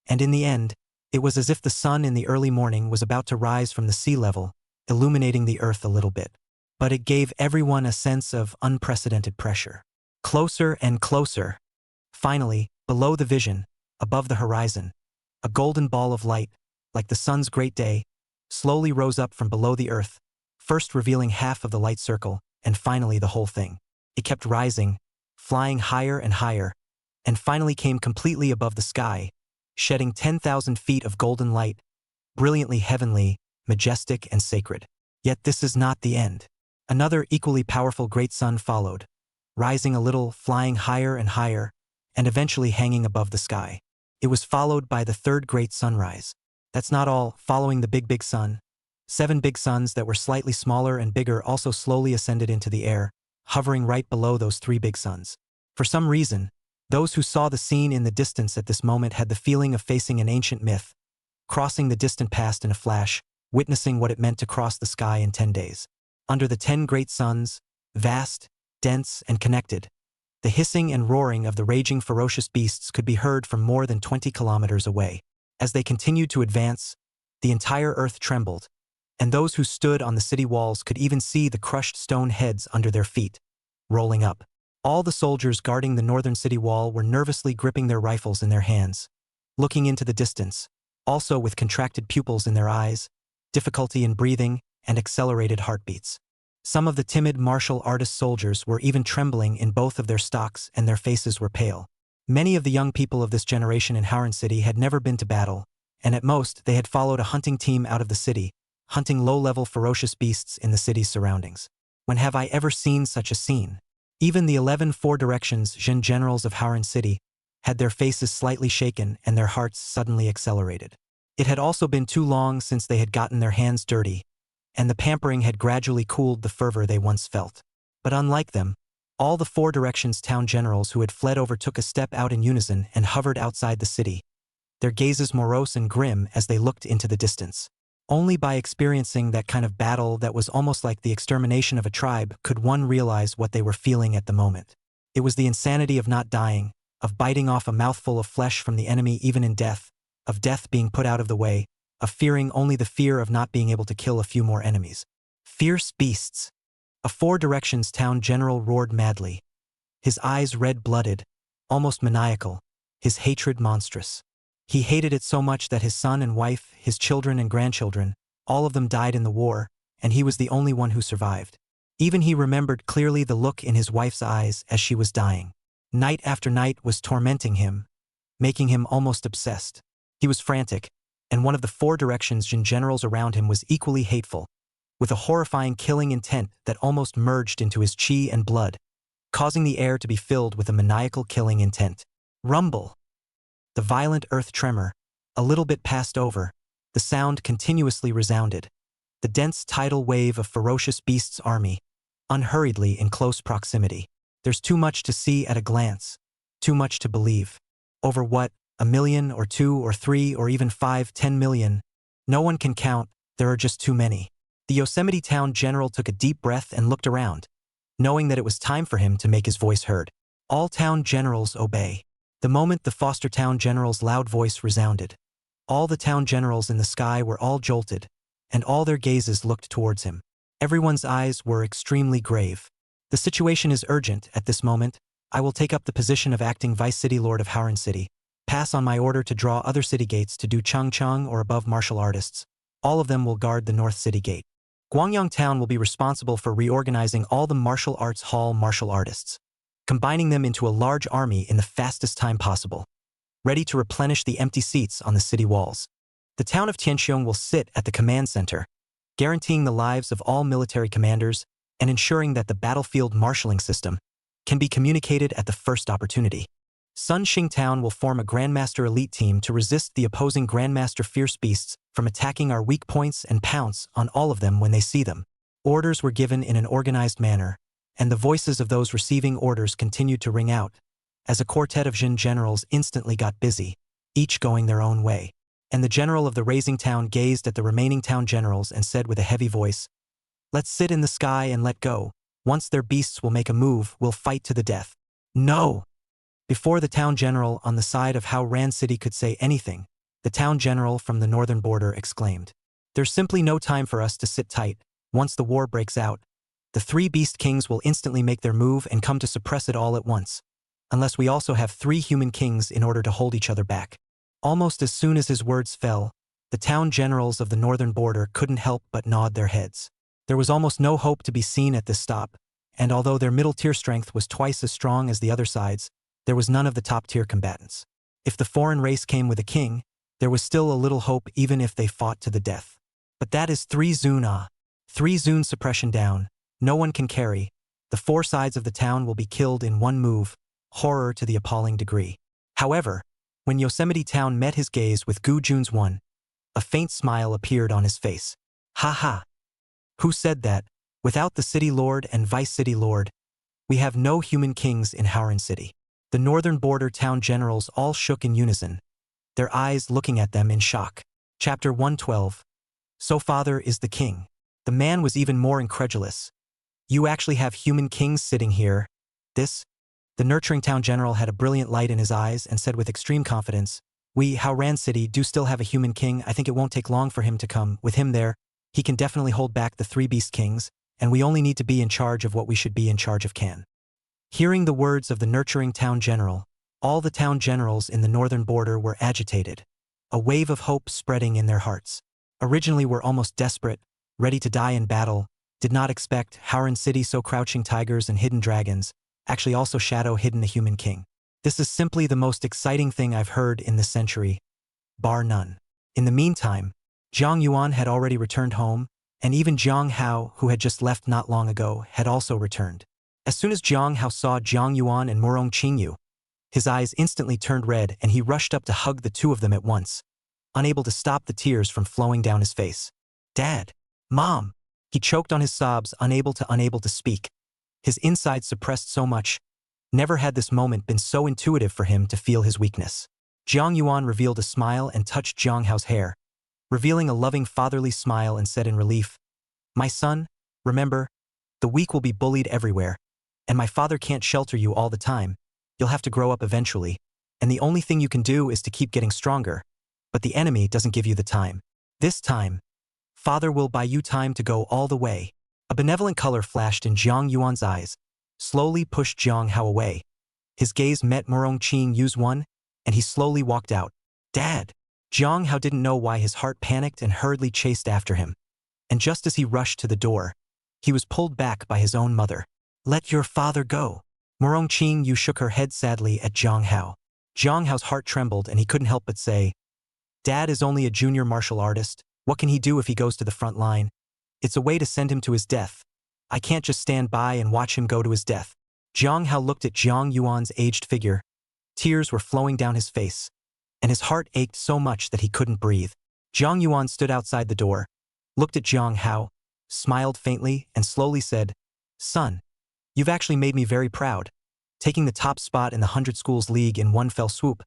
and in the end, it was as if the sun in the early morning was about to rise from the sea level, illuminating the earth a little bit. But it gave everyone a sense of unprecedented pressure. Closer and closer. Finally, below the vision, above the horizon, a golden ball of light, like the sun's great day, slowly rose up from below the earth, first revealing half of the light circle, and finally the whole thing. It kept rising, flying higher and higher, and finally came completely above the sky, shedding 10,000 feet of golden light, brilliantly heavenly, majestic and sacred. Yet this is not the end. Another equally powerful great sun followed, rising a little, flying higher and higher, and eventually hanging above the sky. It was followed by the 3rd great sunrise. That's not all. Following the big sun, 7 big suns that were slightly smaller and bigger also slowly ascended into the air, hovering right below those 3 big suns. For some reason, those who saw the scene in the distance at this moment had the feeling of facing an ancient myth, crossing the distant past in a flash, witnessing what it meant to cross the sky in 10 days. Under the 10 great suns, vast, dense, and connected, the hissing and roaring of the raging ferocious beasts could be heard from more than 20 kilometers away. As they continued to advance, the entire earth trembled, and those who stood on the city walls could even see the crushed stone heads under their feet, rolling up. All the soldiers guarding the northern city wall were nervously gripping their rifles in their hands, looking into the distance, also with contracted pupils in their eyes, difficulty in breathing, and accelerated heartbeats. Some of the timid martial artist soldiers were even trembling in both of their stocks and their faces were pale. Many of the young people of this generation in Howren City had never been to battle, and at most they had followed a hunting team out of the city, hunting low-level ferocious beasts in the city's surroundings. When have I ever seen such a scene? Even the 11 Four Directions Jin generals of Howren City had their faces slightly shaken and their hearts suddenly accelerated. It had also been too long since they had gotten their hands dirty, and the pampering had gradually cooled the fervor they once felt. But unlike them, all the Four Directions town generals who had fled over took a step out in unison and hovered outside the city, their gazes morose and grim as they looked into the distance. Only by experiencing that kind of battle that was almost like the extermination of a tribe could one realize what they were feeling at the moment. It was the insanity of not dying, of biting off a mouthful of flesh from the enemy even in death, of death being put out of the way, of fearing only the fear of not being able to kill a few more enemies. Fierce beasts! A Four Directions town general roared madly. His eyes red-blooded, almost maniacal, his hatred monstrous. He hated it so much that his son and wife, his children and grandchildren, all of them died in the war, and he was the only one who survived. Even he remembered clearly the look in his wife's eyes as she was dying. Night after night was tormenting him, making him almost obsessed. He was frantic, and one of the Four Directions Jin generals around him was equally hateful, with a horrifying killing intent that almost merged into his chi and blood, causing the air to be filled with a maniacal killing intent. Rumble! The violent earth tremor, a little bit passed over, the sound continuously resounded. The dense tidal wave of ferocious beasts' army, unhurriedly in close proximity. There's too much to see at a glance, too much to believe. Over what, 1 million or 2 or 3 or even 5, 10 million? No one can count, there are just too many. The Yosemite town general took a deep breath and looked around, knowing that it was time for him to make his voice heard. All town generals obey. The moment the Foster town general's loud voice resounded, all the town generals in the sky were all jolted, and all their gazes looked towards him. Everyone's eyes were extremely grave. The situation is urgent at this moment. I will take up the position of acting Vice City Lord of Howren City. Pass on my order to draw other city gates to do Changchang or above martial artists. All of them will guard the North City Gate. Gwangyang Town will be responsible for reorganizing all the martial arts hall martial artists, combining them into a large army in the fastest time possible, ready to replenish the empty seats on the city walls. The town of Tianxiong will sit at the command center, guaranteeing the lives of all military commanders and ensuring that the battlefield marshalling system can be communicated at the first opportunity. Sunxing Town will form a Grandmaster elite team to resist the opposing Grandmaster fierce beasts from attacking our weak points and pounce on all of them when they see them. Orders were given in an organized manner, and the voices of those receiving orders continued to ring out, as a quartet of Jin generals instantly got busy, each going their own way. And the general of the Raising Town gazed at the remaining town generals and said with a heavy voice, "Let's sit in the sky and let go. Once their beasts will make a move, we'll fight to the death." No! Before the town general on the side of Howren City could say anything, the town general from the northern border exclaimed, "There's simply no time for us to sit tight. Once the war breaks out, the 3 beast kings will instantly make their move and come to suppress it all at once, unless we also have 3 human kings in order to hold each other back." Almost as soon as his words fell, the town generals of the northern border couldn't help but nod their heads. There was almost no hope to be seen at this stop, and although their middle-tier strength was twice as strong as the other side's, there was none of the top-tier combatants. If the foreign race came with a king, there was still a little hope even if they fought to the death. But that is 3 Zun 3 Zun suppression down. No one can carry. The 4 sides of the town will be killed in one move, horror to the appalling degree. However, when Yosemite Town met his gaze with Gu Jun's one, a faint smile appeared on his face. "Ha ha! Who said that? Without the city lord and vice city lord, we have no human kings in Howren City." The northern border town generals all shook in unison, their eyes looking at them in shock. Chapter 112. So father is the king. The man was even more incredulous. "You actually have human kings sitting here? This?" The nurturing town general had a brilliant light in his eyes and said with extreme confidence, "We, Howren City, do still have a human king. I think it won't take long for him to come. With him there, he can definitely hold back the 3 beast kings, and we only need to be in charge of what we should be in charge of can." Hearing the words of the nurturing town general, all the town generals in the northern border were agitated, a wave of hope spreading in their hearts. Originally were almost desperate, ready to die in battle, did not expect Howren City so crouching tigers and hidden dragons, actually also shadow hidden the human king. This is simply the most exciting thing I've heard in this century, bar none. In the meantime, Jiang Yuan had already returned home, and even Jiang Hao, who had just left not long ago, had also returned. As soon as Jiang Hao saw Jiang Yuan and Murong Qingyu, his eyes instantly turned red and he rushed up to hug the two of them at once, unable to stop the tears from flowing down his face. Dad! Mom! He choked on his sobs, unable to speak. His insides suppressed so much. Never had this moment been so intuitive for him to feel his weakness. Jiang Yuan revealed a smile and touched Jiang Hao's hair, revealing a loving fatherly smile, and said in relief, "My son, remember, the weak will be bullied everywhere, and my father can't shelter you all the time. You'll have to grow up eventually, and the only thing you can do is to keep getting stronger. But the enemy doesn't give you the time. This time, father will buy you time to go all the way." A benevolent color flashed in Jiang Yuan's eyes, slowly pushed Jiang Hao away. His gaze met Murong Qingyu's one, and he slowly walked out. Dad! Jiang Hao didn't know why his heart panicked and hurriedly chased after him. And just as he rushed to the door, he was pulled back by his own mother. "Let your father go." Murong Qingyu shook her head sadly at Jiang Hao. Jiang Hao's heart trembled and he couldn't help but say, "Dad is only a junior martial artist. What can he do if he goes to the front line? It's a way to send him to his death. I can't just stand by and watch him go to his death." Jiang Hao looked at Jiang Yuan's aged figure. Tears were flowing down his face, and his heart ached so much that he couldn't breathe. Jiang Yuan stood outside the door, looked at Jiang Hao, smiled faintly, and slowly said, "Son, you've actually made me very proud. Taking the top spot in the 100 Schools League in one fell swoop.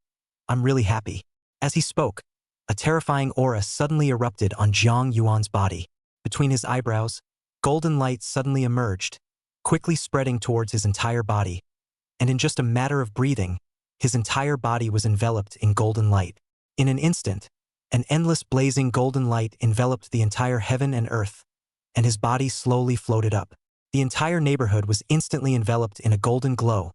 I'm really happy." As he spoke, a terrifying aura suddenly erupted on Jiang Yuan's body. Between his eyebrows, golden light suddenly emerged, quickly spreading towards his entire body. And in just a matter of breathing, his entire body was enveloped in golden light. In an instant, an endless blazing golden light enveloped the entire heaven and earth, and his body slowly floated up. The entire neighborhood was instantly enveloped in a golden glow,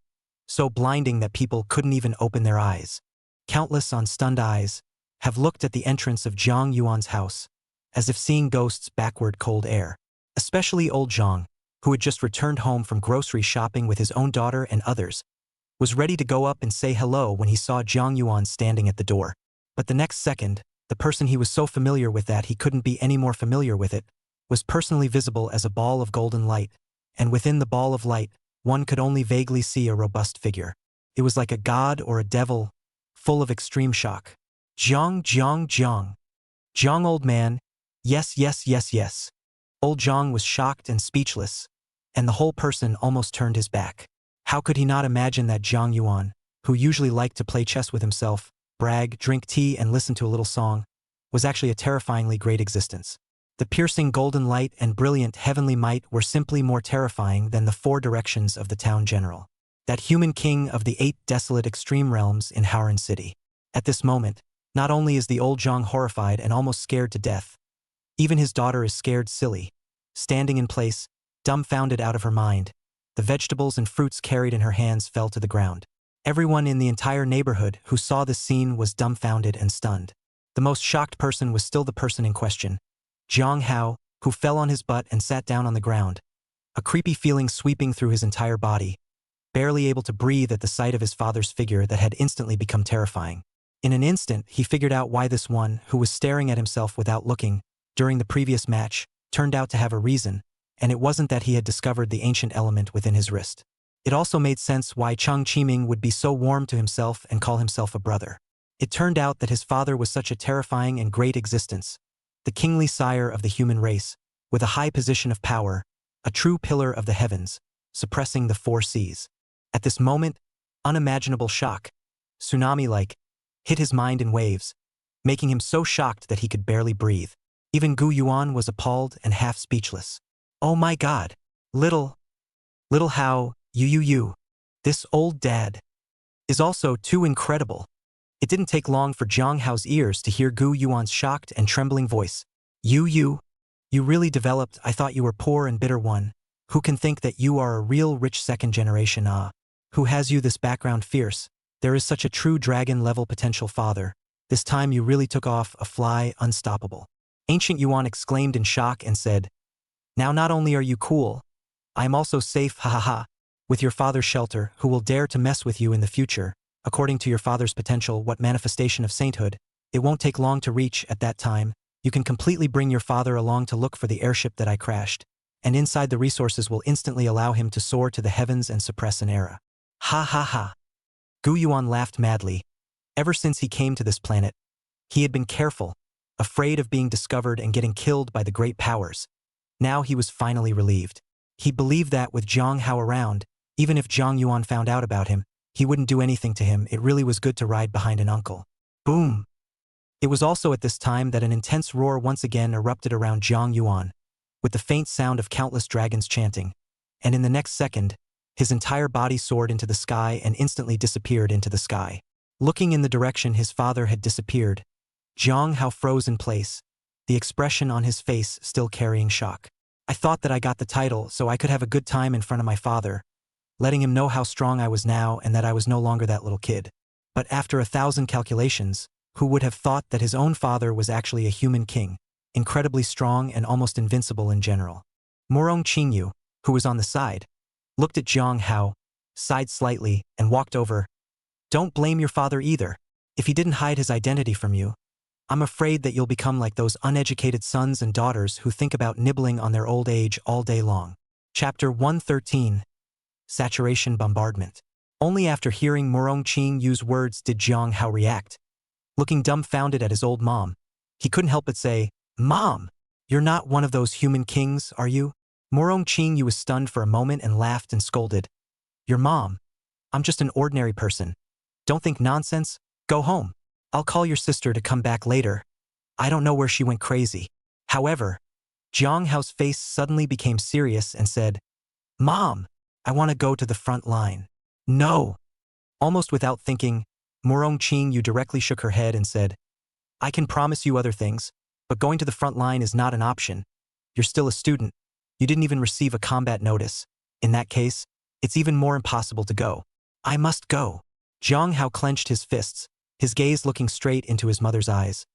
so blinding that people couldn't even open their eyes. Countless on stunned eyes have looked at the entrance of Jiang Yuan's house, as if seeing ghosts backward cold air. Especially old Jiang, who had just returned home from grocery shopping with his own daughter and others, was ready to go up and say hello when he saw Jiang Yuan standing at the door. But the next second, the person he was so familiar with that he couldn't be any more familiar with it, was personally visible as a ball of golden light, and within the ball of light, one could only vaguely see a robust figure. It was like a god or a devil, full of extreme shock. "Jiang, Jiang, Jiang. Jiang, old man. Yes, yes, yes, yes." Old Jiang was shocked and speechless, and the whole person almost turned his back. How could he not imagine that Jiang Yuan, who usually liked to play chess with himself, brag, drink tea, and listen to a little song, was actually a terrifyingly great existence? The piercing golden light and brilliant heavenly might were simply more terrifying than the four directions of the town general, that human king of the 8 desolate extreme realms in Howran City. At this moment, not only is the old Jiang horrified and almost scared to death, even his daughter is scared silly, standing in place, dumbfounded out of her mind. The vegetables and fruits carried in her hands fell to the ground. Everyone in the entire neighborhood who saw this scene was dumbfounded and stunned. The most shocked person was still the person in question, Jiang Hao, who fell on his butt and sat down on the ground, a creepy feeling sweeping through his entire body, barely able to breathe at the sight of his father's figure that had instantly become terrifying. In an instant, he figured out why this one, who was staring at himself without looking, during the previous match, turned out to have a reason, and it wasn't that he had discovered the ancient element within his wrist. It also made sense why Cheng Qiming would be so warm to himself and call himself a brother. It turned out that his father was such a terrifying and great existence, the kingly sire of the human race, with a high position of power, a true pillar of the heavens, suppressing the 4 seas. At this moment, unimaginable shock, tsunami-like, hit his mind in waves, making him so shocked that he could barely breathe. Even Gu Yuan was appalled and half speechless. "Oh my God! Little Hao, you. This old dad is also too incredible." It didn't take long for Jiang Hao's ears to hear Gu Yuan's shocked and trembling voice. You really developed. I thought you were poor and bitter one. Who can think that you are a real rich second generation? Who has you this background fierce? There is such a true dragon-level potential father. This time you really took off a fly unstoppable." Ancient Yuan exclaimed in shock and said, "Now not only are you cool, I am also safe, ha ha ha, with your father's shelter, who will dare to mess with you in the future. according to your father's potential, what manifestation of sainthood, it won't take long to reach at that time. You can completely bring your father along to look for the airship that I crashed, and inside the resources will instantly allow him to soar to the heavens and suppress an era. Ha ha ha. Gu Yuan laughed madly. Ever since he came to this planet, he had been careful, afraid of being discovered and getting killed by the great powers. Now he was finally relieved. He believed that with Zhang Hao around, even if Zhang Yuan found out about him, he wouldn't do anything to him. It really was good to ride behind an uncle. Boom! It was also at this time that an intense roar once again erupted around Zhang Yuan, with the faint sound of countless dragons chanting, and in the next second, his entire body soared into the sky and instantly disappeared into the sky. Looking in the direction his father had disappeared, Zhang Hao froze in place, the expression on his face still carrying shock. I thought that I got the title so I could have a good time in front of my father, letting him know how strong I was now and that I was no longer that little kid. But after 1,000 calculations, who would have thought that his own father was actually a human king, incredibly strong and almost invincible in general. Morong Qingyu, who was on the side, looked at Zhang Hao, sighed slightly, and walked over. Don't blame your father either. If he didn't hide his identity from you, I'm afraid that you'll become like those uneducated sons and daughters who think about nibbling on their old age all day long. Chapter 113. Saturation Bombardment. Only after hearing Morong Qingyu's words did Zhang Hao react. Looking dumbfounded at his old mom, he couldn't help but say, "Mom, you're not one of those human kings, are you?" Morong Qingyu was stunned for a moment and laughed and scolded. "Your mom? I'm just an ordinary person. Don't think nonsense. Go home. I'll call your sister to come back later. I don't know where she went crazy." However, Zhang Hao's face suddenly became serious and said, "Mom, I want to go to the front line." "No." Almost without thinking, Morong Qingyu directly shook her head and said, "I can promise you other things, but going to the front line is not an option. You're still a student. You didn't even receive a combat notice. In that case, it's even more impossible to go." "I must go." Zhang Hao clenched his fists, his gaze looking straight into his mother's eyes.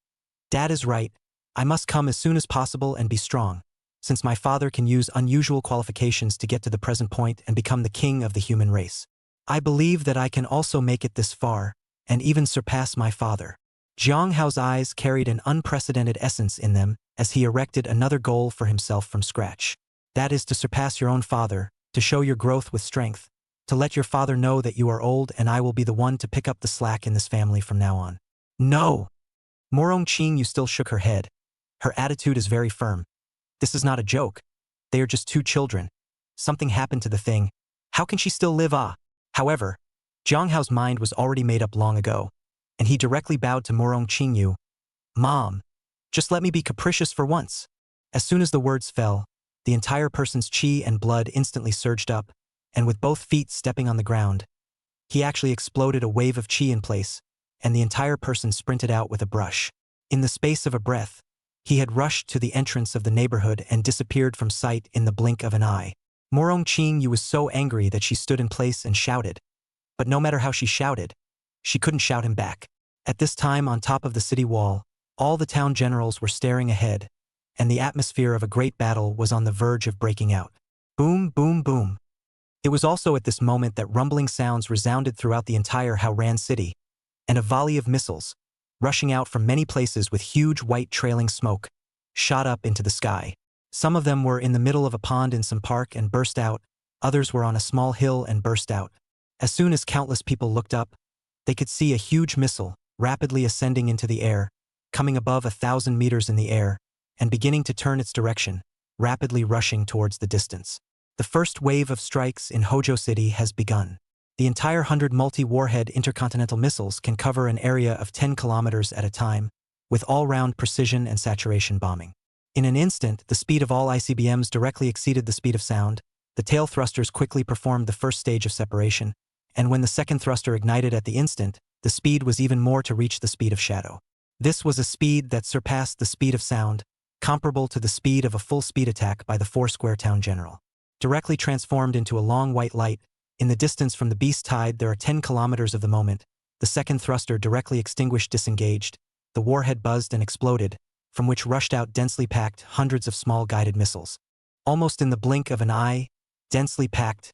"Dad is right. I must come as soon as possible and be strong, since my father can use unusual qualifications to get to the present point and become the king of the human race. I believe that I can also make it this far, and even surpass my father." Zhang Hao's eyes carried an unprecedented essence in them as he erected another goal for himself from scratch. That is to surpass your own father, to show your growth with strength, to let your father know that you are old and I will be the one to pick up the slack in this family from now on. "No." Morong Qingyu still shook her head. Her attitude is very firm. This is not a joke. They are just two children. Something happened to the thing. How can she still live? However, Zhang Hao's mind was already made up long ago, and he directly bowed to Morong Qingyu. "Mom, just let me be capricious for once." As soon as the words fell, the entire person's chi and blood instantly surged up, and with both feet stepping on the ground, he actually exploded a wave of chi in place, and the entire person sprinted out with a brush. In the space of a breath, he had rushed to the entrance of the neighborhood and disappeared from sight in the blink of an eye. Morong Qingyu was so angry that she stood in place and shouted. But no matter how she shouted, she couldn't shout him back. At this time, on top of the city wall, all the town generals were staring ahead, and the atmosphere of a great battle was on the verge of breaking out. Boom, boom, boom. It was also at this moment that rumbling sounds resounded throughout the entire Haoran city, and a volley of missiles, rushing out from many places with huge white trailing smoke, shot up into the sky. Some of them were in the middle of a pond in some park and burst out, others were on a small hill and burst out. As soon as countless people looked up, they could see a huge missile, rapidly ascending into the air, coming above 1,000 meters in the air, and beginning to turn its direction, rapidly rushing towards the distance. The first wave of strikes in Hojo City has begun. The entire 100 multi-warhead intercontinental missiles can cover an area of 10 kilometers at a time, with all-round precision and saturation bombing. In an instant, the speed of all ICBMs directly exceeded the speed of sound. The tail thrusters quickly performed the first stage of separation, and when the second thruster ignited at the instant, the speed was even more to reach the speed of shadow. This was a speed that surpassed the speed of sound, comparable to the speed of a full-speed attack by the four-square town general. Directly transformed into a long white light, in the distance from the beast tide there are 10 kilometers of the moment, the second thruster directly extinguished disengaged, the warhead buzzed and exploded, from which rushed out densely packed hundreds of small guided missiles. Almost in the blink of an eye, densely packed,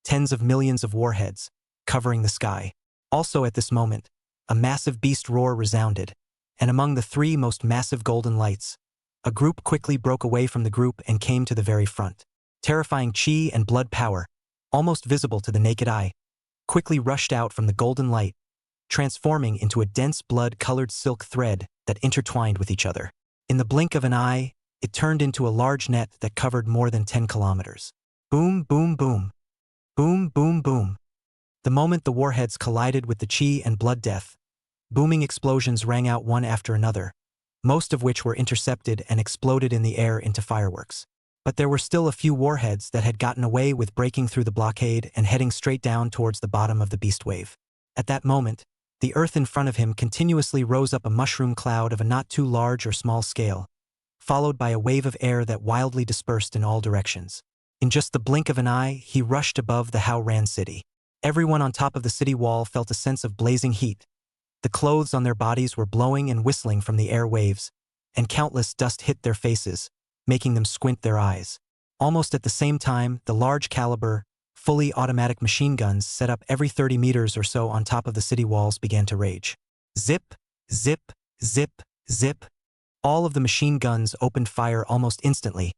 tens of millions of warheads, covering the sky. Also at this moment, a massive beast roar resounded, and among the three most massive golden lights, a group quickly broke away from the group and came to the very front. Terrifying chi and blood power, almost visible to the naked eye, quickly rushed out from the golden light, transforming into a dense blood-colored silk thread that intertwined with each other. In the blink of an eye, it turned into a large net that covered more than 10 kilometers. Boom, boom, boom. Boom, boom, boom. The moment the warheads collided with the chi and blood death, booming explosions rang out one after another, most of which were intercepted and exploded in the air into fireworks. But there were still a few warheads that had gotten away with breaking through the blockade and heading straight down towards the bottom of the beast wave. At that moment, the earth in front of him continuously rose up a mushroom cloud of a not too large or small scale, followed by a wave of air that wildly dispersed in all directions. In just the blink of an eye, he rushed above the Hao-Ran city. Everyone on top of the city wall felt a sense of blazing heat. The clothes on their bodies were blowing and whistling from the air waves, and countless dust hit their faces, making them squint their eyes. Almost at the same time, the large-caliber, fully automatic machine guns set up every 30 meters or so on top of the city walls began to rage. Zip, zip, zip, zip. All of the machine guns opened fire almost instantly,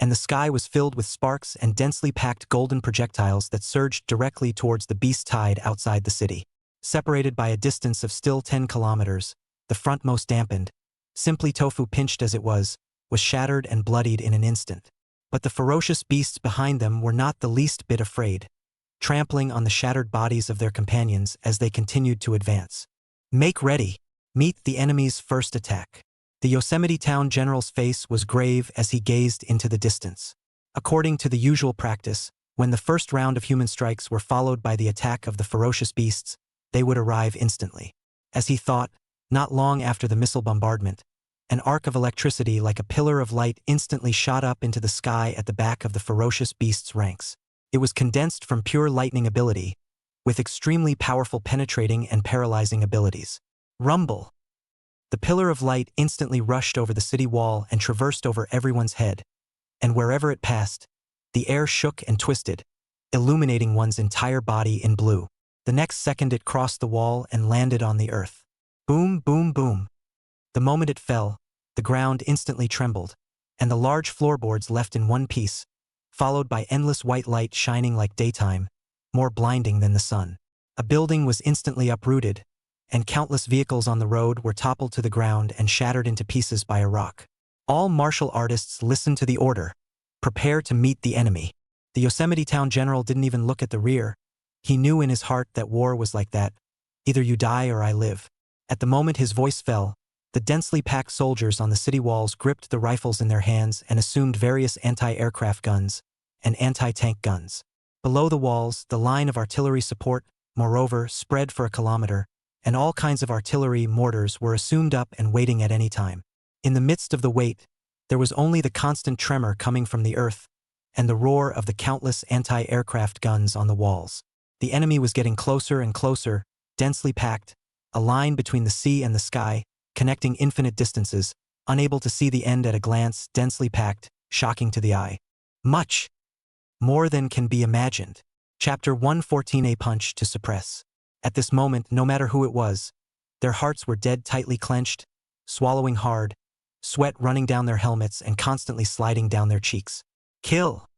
and the sky was filled with sparks and densely packed golden projectiles that surged directly towards the beast tide outside the city. Separated by a distance of still 10 kilometers, the frontmost dampened, simply tofu pinched as it was shattered and bloodied in an instant. But the ferocious beasts behind them were not the least bit afraid, trampling on the shattered bodies of their companions as they continued to advance. Make ready. Meet the enemy's first attack. The Yosemite Town General's face was grave as he gazed into the distance. According to the usual practice, when the first round of human strikes were followed by the attack of the ferocious beasts, they would arrive instantly. As he thought, not long after the missile bombardment, an arc of electricity like a pillar of light instantly shot up into the sky at the back of the ferocious beast's ranks. It was condensed from pure lightning ability, with extremely powerful penetrating and paralyzing abilities. Rumble! The pillar of light instantly rushed over the city wall and traversed over everyone's head, and wherever it passed, the air shook and twisted, illuminating one's entire body in blue. The next second it crossed the wall and landed on the earth. Boom, boom, boom. The moment it fell, the ground instantly trembled, and the large floorboards left in one piece, followed by endless white light shining like daytime, more blinding than the sun. A building was instantly uprooted, and countless vehicles on the road were toppled to the ground and shattered into pieces by a rock. All martial artists listened to the order. Prepare to meet the enemy. The Yosemite Town General didn't even look at the rear. He knew in his heart that war was like that. Either you die or I live. At the moment his voice fell, the densely packed soldiers on the city walls gripped the rifles in their hands and assumed various anti-aircraft guns and anti-tank guns. Below the walls, the line of artillery support, moreover, spread for a kilometer, and all kinds of artillery mortars were assumed up and waiting at any time. In the midst of the wait, there was only the constant tremor coming from the earth and the roar of the countless anti-aircraft guns on the walls. The enemy was getting closer and closer, densely packed, a line between the sea and the sky, connecting infinite distances, unable to see the end at a glance, densely packed, shocking to the eye. Much more than can be imagined. Chapter 114. A punch to suppress. At this moment, no matter who it was, their hearts were dead tightly clenched, swallowing hard, sweat running down their helmets and constantly sliding down their cheeks. Kill!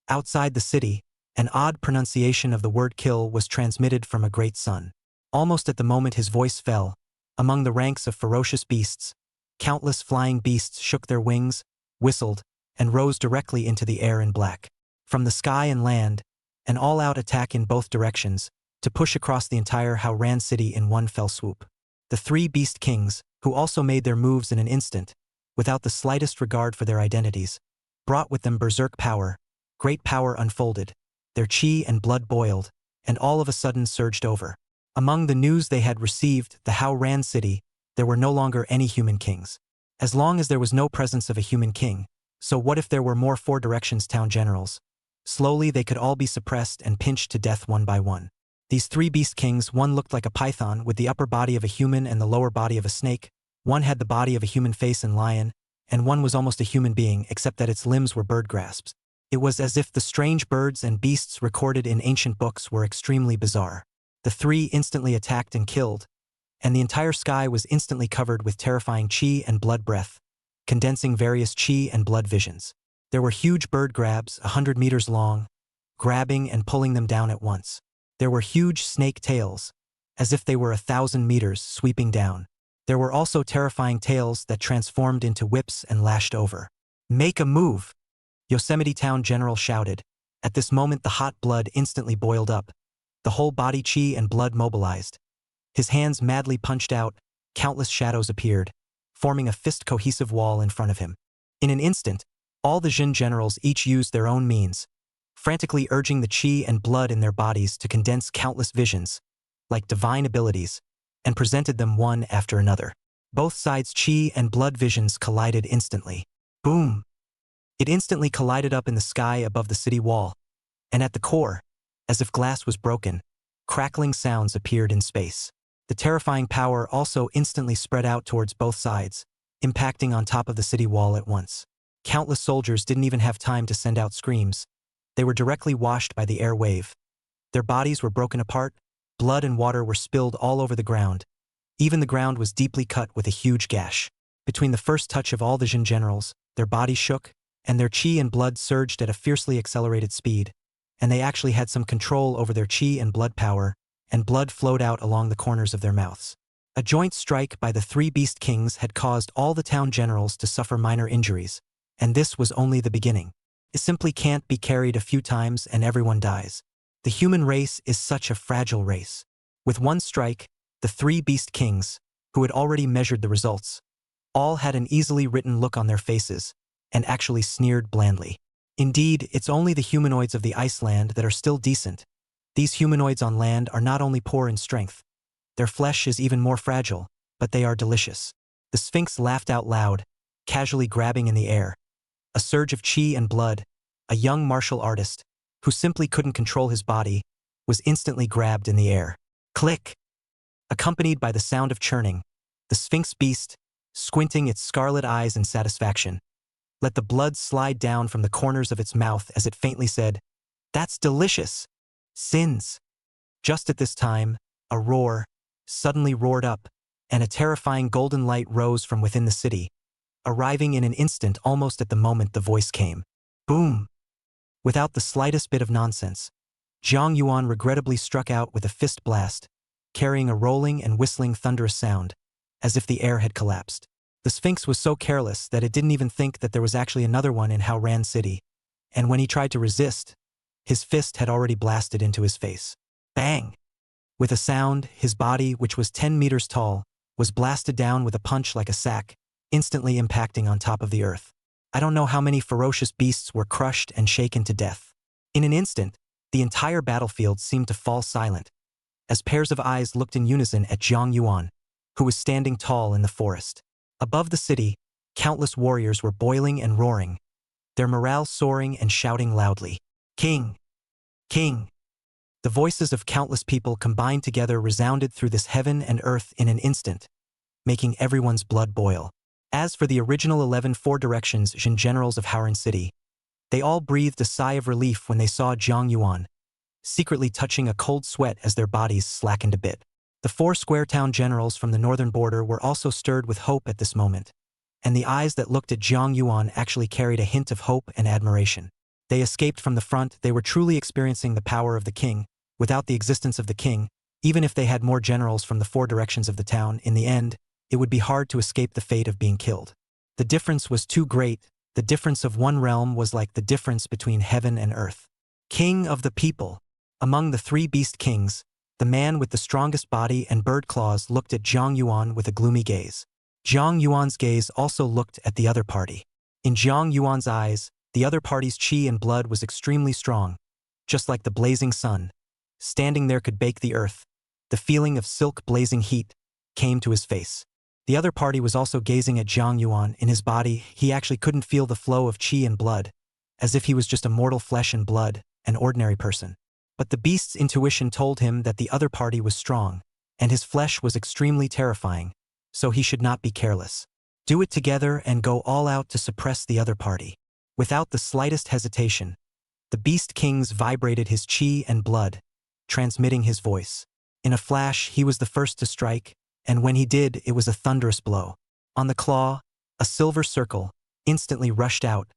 Outside the city, an odd pronunciation of the word kill was transmitted from a great sun. Almost at the moment his voice fell, among the ranks of ferocious beasts, countless flying beasts shook their wings, whistled, and rose directly into the air in black. From the sky and land, an all-out attack in both directions, to push across the entire Hao-Ran city in one fell swoop. The three beast kings, who also made their moves in an instant, without the slightest regard for their identities, brought with them berserk power, great power unfolded, their chi and blood boiled, and all of a sudden surged over. Among the news they had received, the Hao-Ran city, there were no longer any human kings. As long as there was no presence of a human king, so what if there were more Four Directions town generals? Slowly they could all be suppressed and pinched to death one by one. These three beast kings, one looked like a python with the upper body of a human and the lower body of a snake, one had the body of a human face and lion, and one was almost a human being except that its limbs were bird grasps. It was as if the strange birds and beasts recorded in ancient books were extremely bizarre. The three instantly attacked and killed, and the entire sky was instantly covered with terrifying chi and blood breath, condensing various chi and blood visions. There were huge bird grabs 100 meters long, grabbing and pulling them down at once. There were huge snake tails, as if they were 1,000 meters sweeping down. There were also terrifying tails that transformed into whips and lashed over. "Make a move!" Yosemite Town General shouted. At this moment the hot blood instantly boiled up. The whole body chi and blood mobilized. His hands madly punched out, countless shadows appeared, forming a fist-cohesive wall in front of him. In an instant, all the Jin generals each used their own means, frantically urging the chi and blood in their bodies to condense countless visions, like divine abilities, and presented them one after another. Both sides' chi and blood visions collided instantly. Boom! It instantly collided up in the sky above the city wall, and at the core, as if glass was broken, crackling sounds appeared in space. The terrifying power also instantly spread out towards both sides, impacting on top of the city wall at once. Countless soldiers didn't even have time to send out screams. They were directly washed by the air wave. Their bodies were broken apart, blood and water were spilled all over the ground. Even the ground was deeply cut with a huge gash. Between the first touch of all the Jin generals, their bodies shook, and their chi and blood surged at a fiercely accelerated speed, and they actually had some control over their chi and blood power, and blood flowed out along the corners of their mouths. A joint strike by the three Beast Kings had caused all the town generals to suffer minor injuries, and this was only the beginning. It simply can't be carried a few times and everyone dies. The human race is such a fragile race. With one strike, the three Beast Kings, who had already measured the results, all had an easily written look on their faces, and actually sneered blandly. Indeed, it's only the humanoids of the Iceland that are still decent. These humanoids on land are not only poor in strength, their flesh is even more fragile, but they are delicious. The Sphinx laughed out loud, casually grabbing in the air. A surge of chi and blood, a young martial artist, who simply couldn't control his body, was instantly grabbed in the air. Click! Accompanied by the sound of churning, the Sphinx beast, squinting its scarlet eyes in satisfaction, let the blood slide down from the corners of its mouth as it faintly said, "That's delicious! Sins!" Just at this time, a roar suddenly roared up, and a terrifying golden light rose from within the city, arriving in an instant almost at the moment the voice came. Boom! Without the slightest bit of nonsense, Zhang Yuan regrettably struck out with a fist blast, carrying a rolling and whistling thunderous sound, as if the air had collapsed. The Sphinx was so careless that it didn't even think that there was actually another one in Haoran City, and when he tried to resist, his fist had already blasted into his face. Bang! With a sound, his body, which was 10 meters tall, was blasted down with a punch like a sack, instantly impacting on top of the earth. I don't know how many ferocious beasts were crushed and shaken to death. In an instant, the entire battlefield seemed to fall silent, as pairs of eyes looked in unison at Zhang Yuan, who was standing tall in the forest. Above the city, countless warriors were boiling and roaring, their morale soaring and shouting loudly. King! King! The voices of countless people combined together resounded through this heaven and earth in an instant, making everyone's blood boil. As for the original 11 Four Directions Jin generals of Haoran City, they all breathed a sigh of relief when they saw Zhang Yuan, secretly touching a cold sweat as their bodies slackened a bit. The 4 Square Town generals from the northern border were also stirred with hope at this moment, and the eyes that looked at Zhang Yuan actually carried a hint of hope and admiration. They escaped from the front. They were truly experiencing the power of the king. Without the existence of the king, even if they had more generals from the 4 directions of the town, in the end, it would be hard to escape the fate of being killed. The difference was too great. The difference of one realm was like the difference between heaven and earth. King of the people. Among the 3 beast kings, the man with the strongest body and bird claws looked at Zhang Yuan with a gloomy gaze. Zhang Yuan's gaze also looked at the other party. In Zhang Yuan's eyes, the other party's chi and blood was extremely strong, just like the blazing sun. Standing there could bake the earth. The feeling of silk blazing heat came to his face. The other party was also gazing at Zhang Yuan. In his body, he actually couldn't feel the flow of chi and blood, as if he was just a mortal flesh and blood, an ordinary person. But the beast's intuition told him that the other party was strong, and his flesh was extremely terrifying, so he should not be careless. Do it together and go all out to suppress the other party. Without the slightest hesitation, the beast kings vibrated his chi and blood, transmitting his voice. In a flash, he was the first to strike, and when he did, it was a thunderous blow. On the claw, a silver circle instantly rushed out,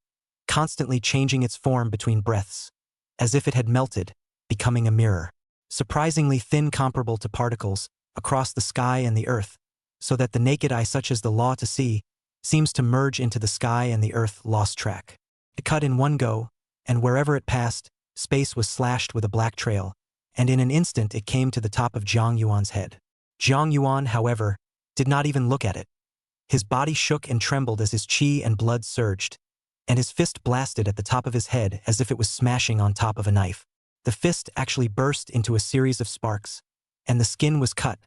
constantly changing its form between breaths, as if it had melted, becoming a mirror. Surprisingly thin, comparable to particles across the sky and the earth, so that the naked eye, such as the law to see, seems to merge into the sky and the earth lost track. It cut in one go, and wherever it passed, space was slashed with a black trail, and in an instant it came to the top of Jiang Yuan's head. Jiang Yuan, however, did not even look at it. His body shook and trembled as his qi and blood surged, and his fist blasted at the top of his head as if it was smashing on top of a knife. The fist actually burst into a series of sparks, and the skin was cut,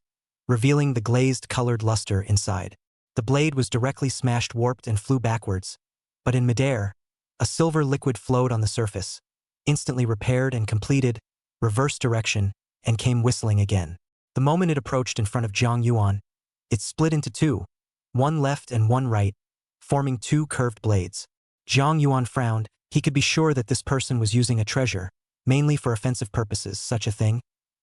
revealing the glazed colored luster inside. The blade was directly smashed, warped, and flew backwards, but in midair, a silver liquid flowed on the surface, instantly repaired and completed, reversed direction, and came whistling again. The moment it approached in front of Jiang Yuan, it split into two, one left and one right, forming two curved blades. Jiang Yuan frowned. He could be sure that this person was using a treasure, mainly for offensive purposes. Such a thing,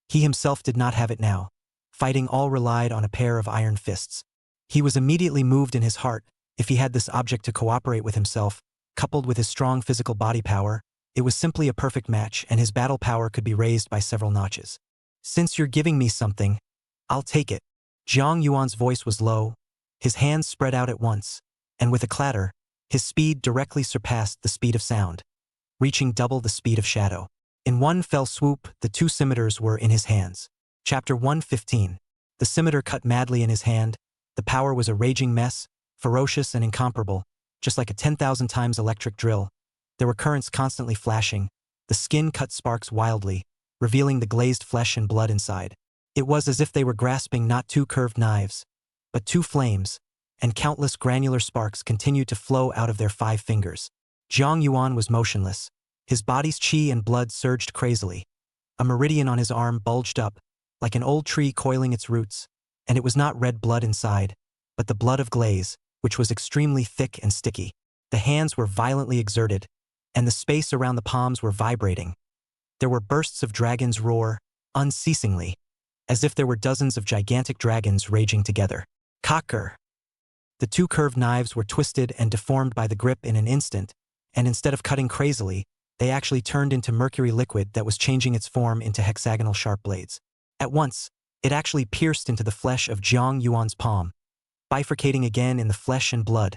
he himself did not have it now. Fighting all relied on a pair of iron fists. He was immediately moved in his heart. If he had this object to cooperate with himself, coupled with his strong physical body power, it was simply a perfect match, and his battle power could be raised by several notches. Since you're giving me something, I'll take it. Jiang Yuan's voice was low. His hands spread out at once, and with a clatter, his speed directly surpassed the speed of sound, reaching double the speed of shadow. In one fell swoop, the two scimitars were in his hands. Chapter 115. The scimitar cut madly in his hand. The power was a raging mess, ferocious and incomparable, just like a 10,000 times electric drill. There were currents constantly flashing. The skin cut sparks wildly, revealing the glazed flesh and blood inside. It was as if they were grasping not two curved knives, but two flames, and countless granular sparks continued to flow out of their 5 fingers. Jiang Yuan was motionless. His body's qi and blood surged crazily. A meridian on his arm bulged up, like an old tree coiling its roots, and it was not red blood inside, but the blood of glaze, which was extremely thick and sticky. The hands were violently exerted, and the space around the palms were vibrating. There were bursts of dragon's roar, unceasingly, as if there were dozens of gigantic dragons raging together. Cocker! The two curved knives were twisted and deformed by the grip in an instant, and instead of cutting crazily, they actually turned into mercury liquid that was changing its form into hexagonal sharp blades. At once, it actually pierced into the flesh of Jiang Yuan's palm, bifurcating again in the flesh and blood,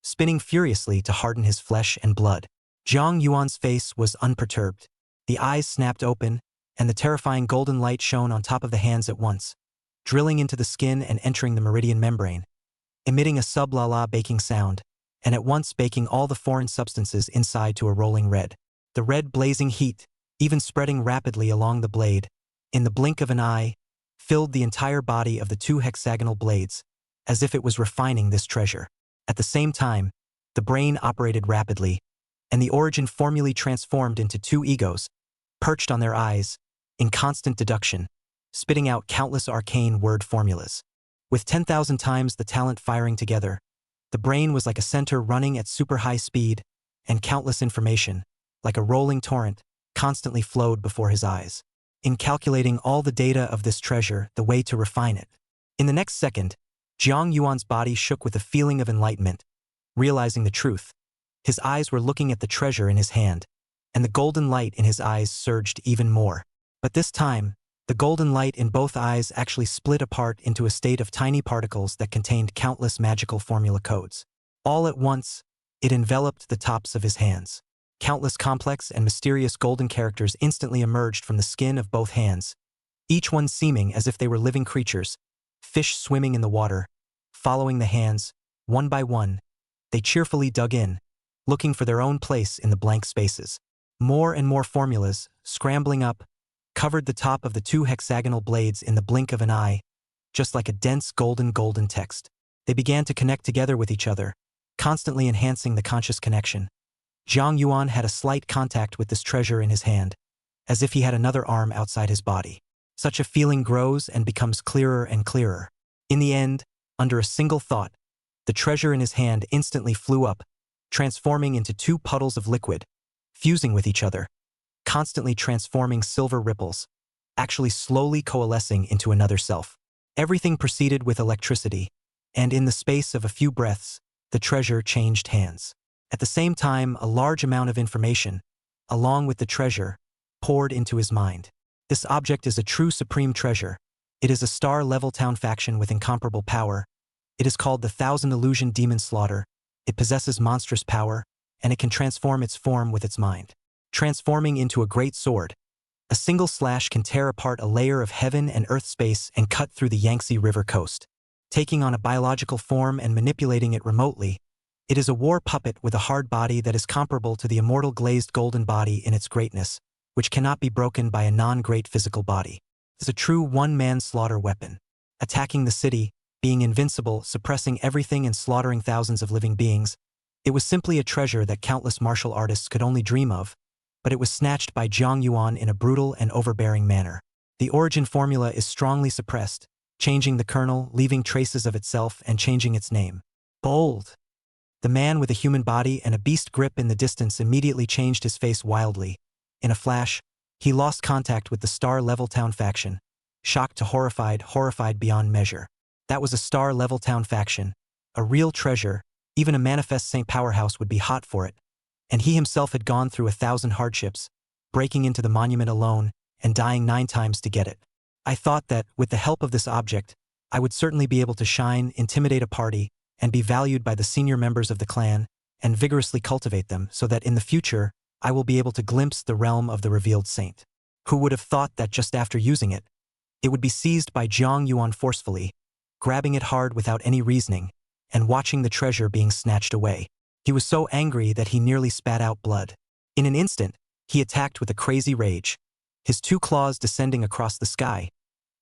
spinning furiously to harden his flesh and blood. Jiang Yuan's face was unperturbed. The eyes snapped open, and the terrifying golden light shone on top of the hands at once, drilling into the skin and entering the meridian membrane, emitting a sub-la-la baking sound, and at once baking all the foreign substances inside to a rolling red. The red blazing heat, even spreading rapidly along the blade, in the blink of an eye, filled the entire body of the two hexagonal blades, as if it was refining this treasure. At the same time, the brain operated rapidly, and the origin formulae transformed into two egos, perched on their eyes, in constant deduction, spitting out countless arcane word formulas. With 10,000 times the talent firing together, the brain was like a center running at super high speed, and countless information, like a rolling torrent, constantly flowed before his eyes. In calculating all the data of this treasure, the way to refine it. In the next second, Jiang Yuan's body shook with a feeling of enlightenment, realizing the truth. His eyes were looking at the treasure in his hand, and the golden light in his eyes surged even more. But this time, the golden light in both eyes actually split apart into a state of tiny particles that contained countless magical formula codes. All at once, it enveloped the tops of his hands. Countless complex and mysterious golden characters instantly emerged from the skin of both hands, each one seeming as if they were living creatures, fish swimming in the water. Following the hands, one by one, they cheerfully dug in, looking for their own place in the blank spaces. More and more formulas, scrambling up, covered the top of the two hexagonal blades in the blink of an eye, just like a dense golden text. They began to connect together with each other, constantly enhancing the conscious connection. Jiang Yuan had a slight contact with this treasure in his hand, as if he had another arm outside his body. Such a feeling grows and becomes clearer and clearer. In the end, under a single thought, the treasure in his hand instantly flew up, transforming into two puddles of liquid, fusing with each other, constantly transforming silver ripples, actually slowly coalescing into another self. Everything proceeded with electricity, and in the space of a few breaths, the treasure changed hands. At the same time, a large amount of information, along with the treasure, poured into his mind. This object is a true supreme treasure. It is a star-level town faction with incomparable power. It is called the Thousand Illusion Demon Slaughter. It possesses monstrous power, and it can transform its form with its mind. Transforming into a great sword, a single slash can tear apart a layer of heaven and earth space and cut through the Yangtze River coast. Taking on a biological form and manipulating it remotely, it is a war puppet with a hard body that is comparable to the immortal glazed golden body in its greatness, which cannot be broken by a non-great physical body. It is a true one-man slaughter weapon. Attacking the city, being invincible, suppressing everything and slaughtering thousands of living beings, it was simply a treasure that countless martial artists could only dream of, but it was snatched by Jiang Yuan in a brutal and overbearing manner. The origin formula is strongly suppressed, changing the kernel, leaving traces of itself and changing its name. Bold! The man with a human body and a beast grip in the distance immediately changed his face wildly. In a flash, he lost contact with the star-level town faction. Shocked to horrified beyond measure. That was a star-level town faction, a real treasure. Even a manifest Saint powerhouse would be hot for it. And he himself had gone through 1,000 hardships, breaking into the monument alone and dying 9 times to get it. I thought that, with the help of this object, I would certainly be able to shine, intimidate a party, and be valued by the senior members of the clan, and vigorously cultivate them so that in the future, I will be able to glimpse the realm of the revealed saint. Who would have thought that just after using it, it would be seized by Jiang Yuan forcefully, grabbing it hard without any reasoning, and watching the treasure being snatched away. He was so angry that he nearly spat out blood. In an instant, he attacked with a crazy rage, his 2 claws descending across the sky,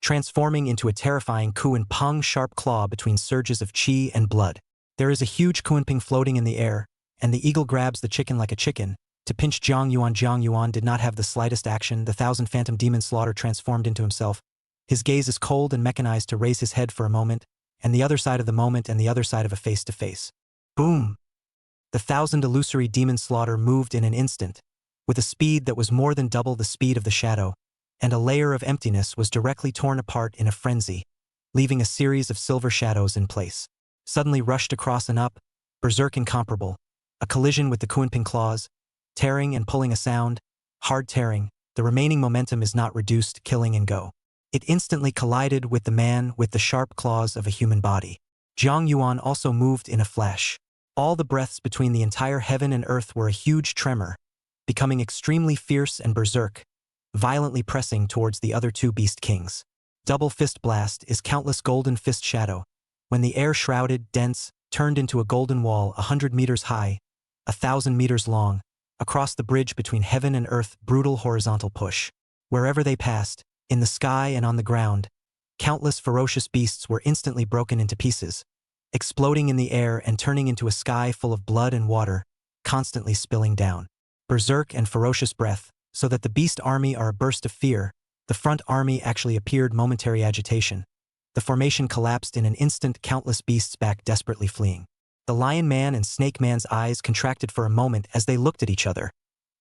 transforming into a terrifying Kuan-Ping sharp claw between surges of qi and blood. There is a huge Kuan-Ping floating in the air, and the eagle grabs the chicken like a chicken, to pinch Jiang Yuan. Jiang Yuan did not have the slightest action. The 1,000 phantom demon slaughter transformed into himself. His gaze is cold and mechanized to raise his head for a moment, and the other side of the moment and the other side of a face-to-face. Boom! The 1,000 illusory demon slaughter moved in an instant, with a speed that was more than double the speed of the shadow, and a layer of emptiness was directly torn apart in a frenzy, leaving a series of silver shadows in place. Suddenly rushed across and up, berserk incomparable, a collision with the Kuan-Ping claws, tearing and pulling a sound, hard tearing, the remaining momentum is not reduced, killing and go. It instantly collided with the man with the sharp claws of a human body. Jiang Yuan also moved in a flash. All the breaths between the entire heaven and earth were a huge tremor, becoming extremely fierce and berserk, violently pressing towards the other 2 beast kings. Double fist blast is countless golden fist shadow, when the air shrouded, dense, turned into a golden wall 100 meters high, 1,000 meters long, across the bridge between heaven and earth, brutal horizontal push. Wherever they passed, in the sky and on the ground, countless ferocious beasts were instantly broken into pieces, exploding in the air and turning into a sky full of blood and water, constantly spilling down. Berserk and ferocious breath, so that the beast army are a burst of fear. The front army actually appeared momentary agitation. The formation collapsed in an instant, countless beasts back desperately fleeing. The lion man and snake man's eyes contracted for a moment as they looked at each other,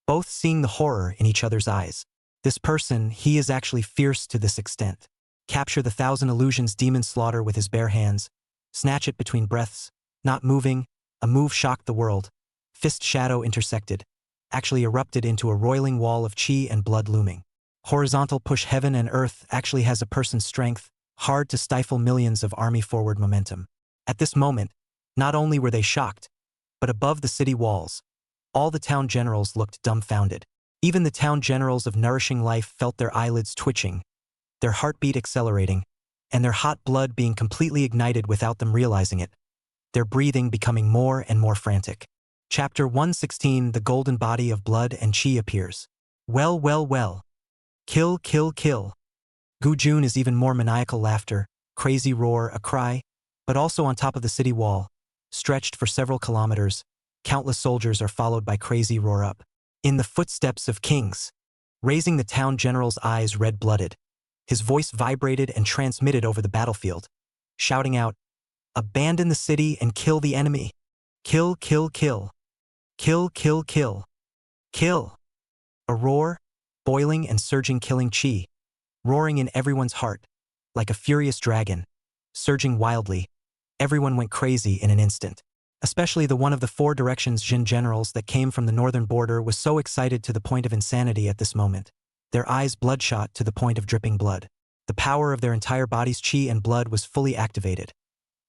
both seeing the horror in each other's eyes. This person, he is actually fierce to this extent. Capture the 1,000 illusions demon slaughter with his bare hands, snatch it between breaths, not moving, a move shocked the world. Fist shadow intersected, actually erupted into a roiling wall of chi and blood looming. Horizontal push heaven and earth actually has a person's strength, hard to stifle millions of army forward momentum. At this moment, not only were they shocked, but above the city walls, all the town generals looked dumbfounded. Even the town generals of nourishing life felt their eyelids twitching, their heartbeat accelerating, and their hot blood being completely ignited without them realizing it, their breathing becoming more and more frantic. Chapter 116. The golden body of blood and qi appears. Well, well, well. Kill, kill, kill. Gu Jun is even more maniacal laughter, crazy roar, a cry, but also on top of the city wall, stretched for several kilometers, countless soldiers are followed by crazy roar up. In the footsteps of kings. Raising the town general's eyes red-blooded. His voice vibrated and transmitted over the battlefield, shouting out, "Abandon the city and kill the enemy. Kill, kill, kill. Kill, kill, kill. Kill." A roar, boiling and surging killing chi, roaring in everyone's heart, like a furious dragon, surging wildly. Everyone went crazy in an instant. Especially the one of the four directions Jin generals that came from the northern border was so excited to the point of insanity at this moment. Their eyes bloodshot to the point of dripping blood. The power of their entire body's chi and blood was fully activated.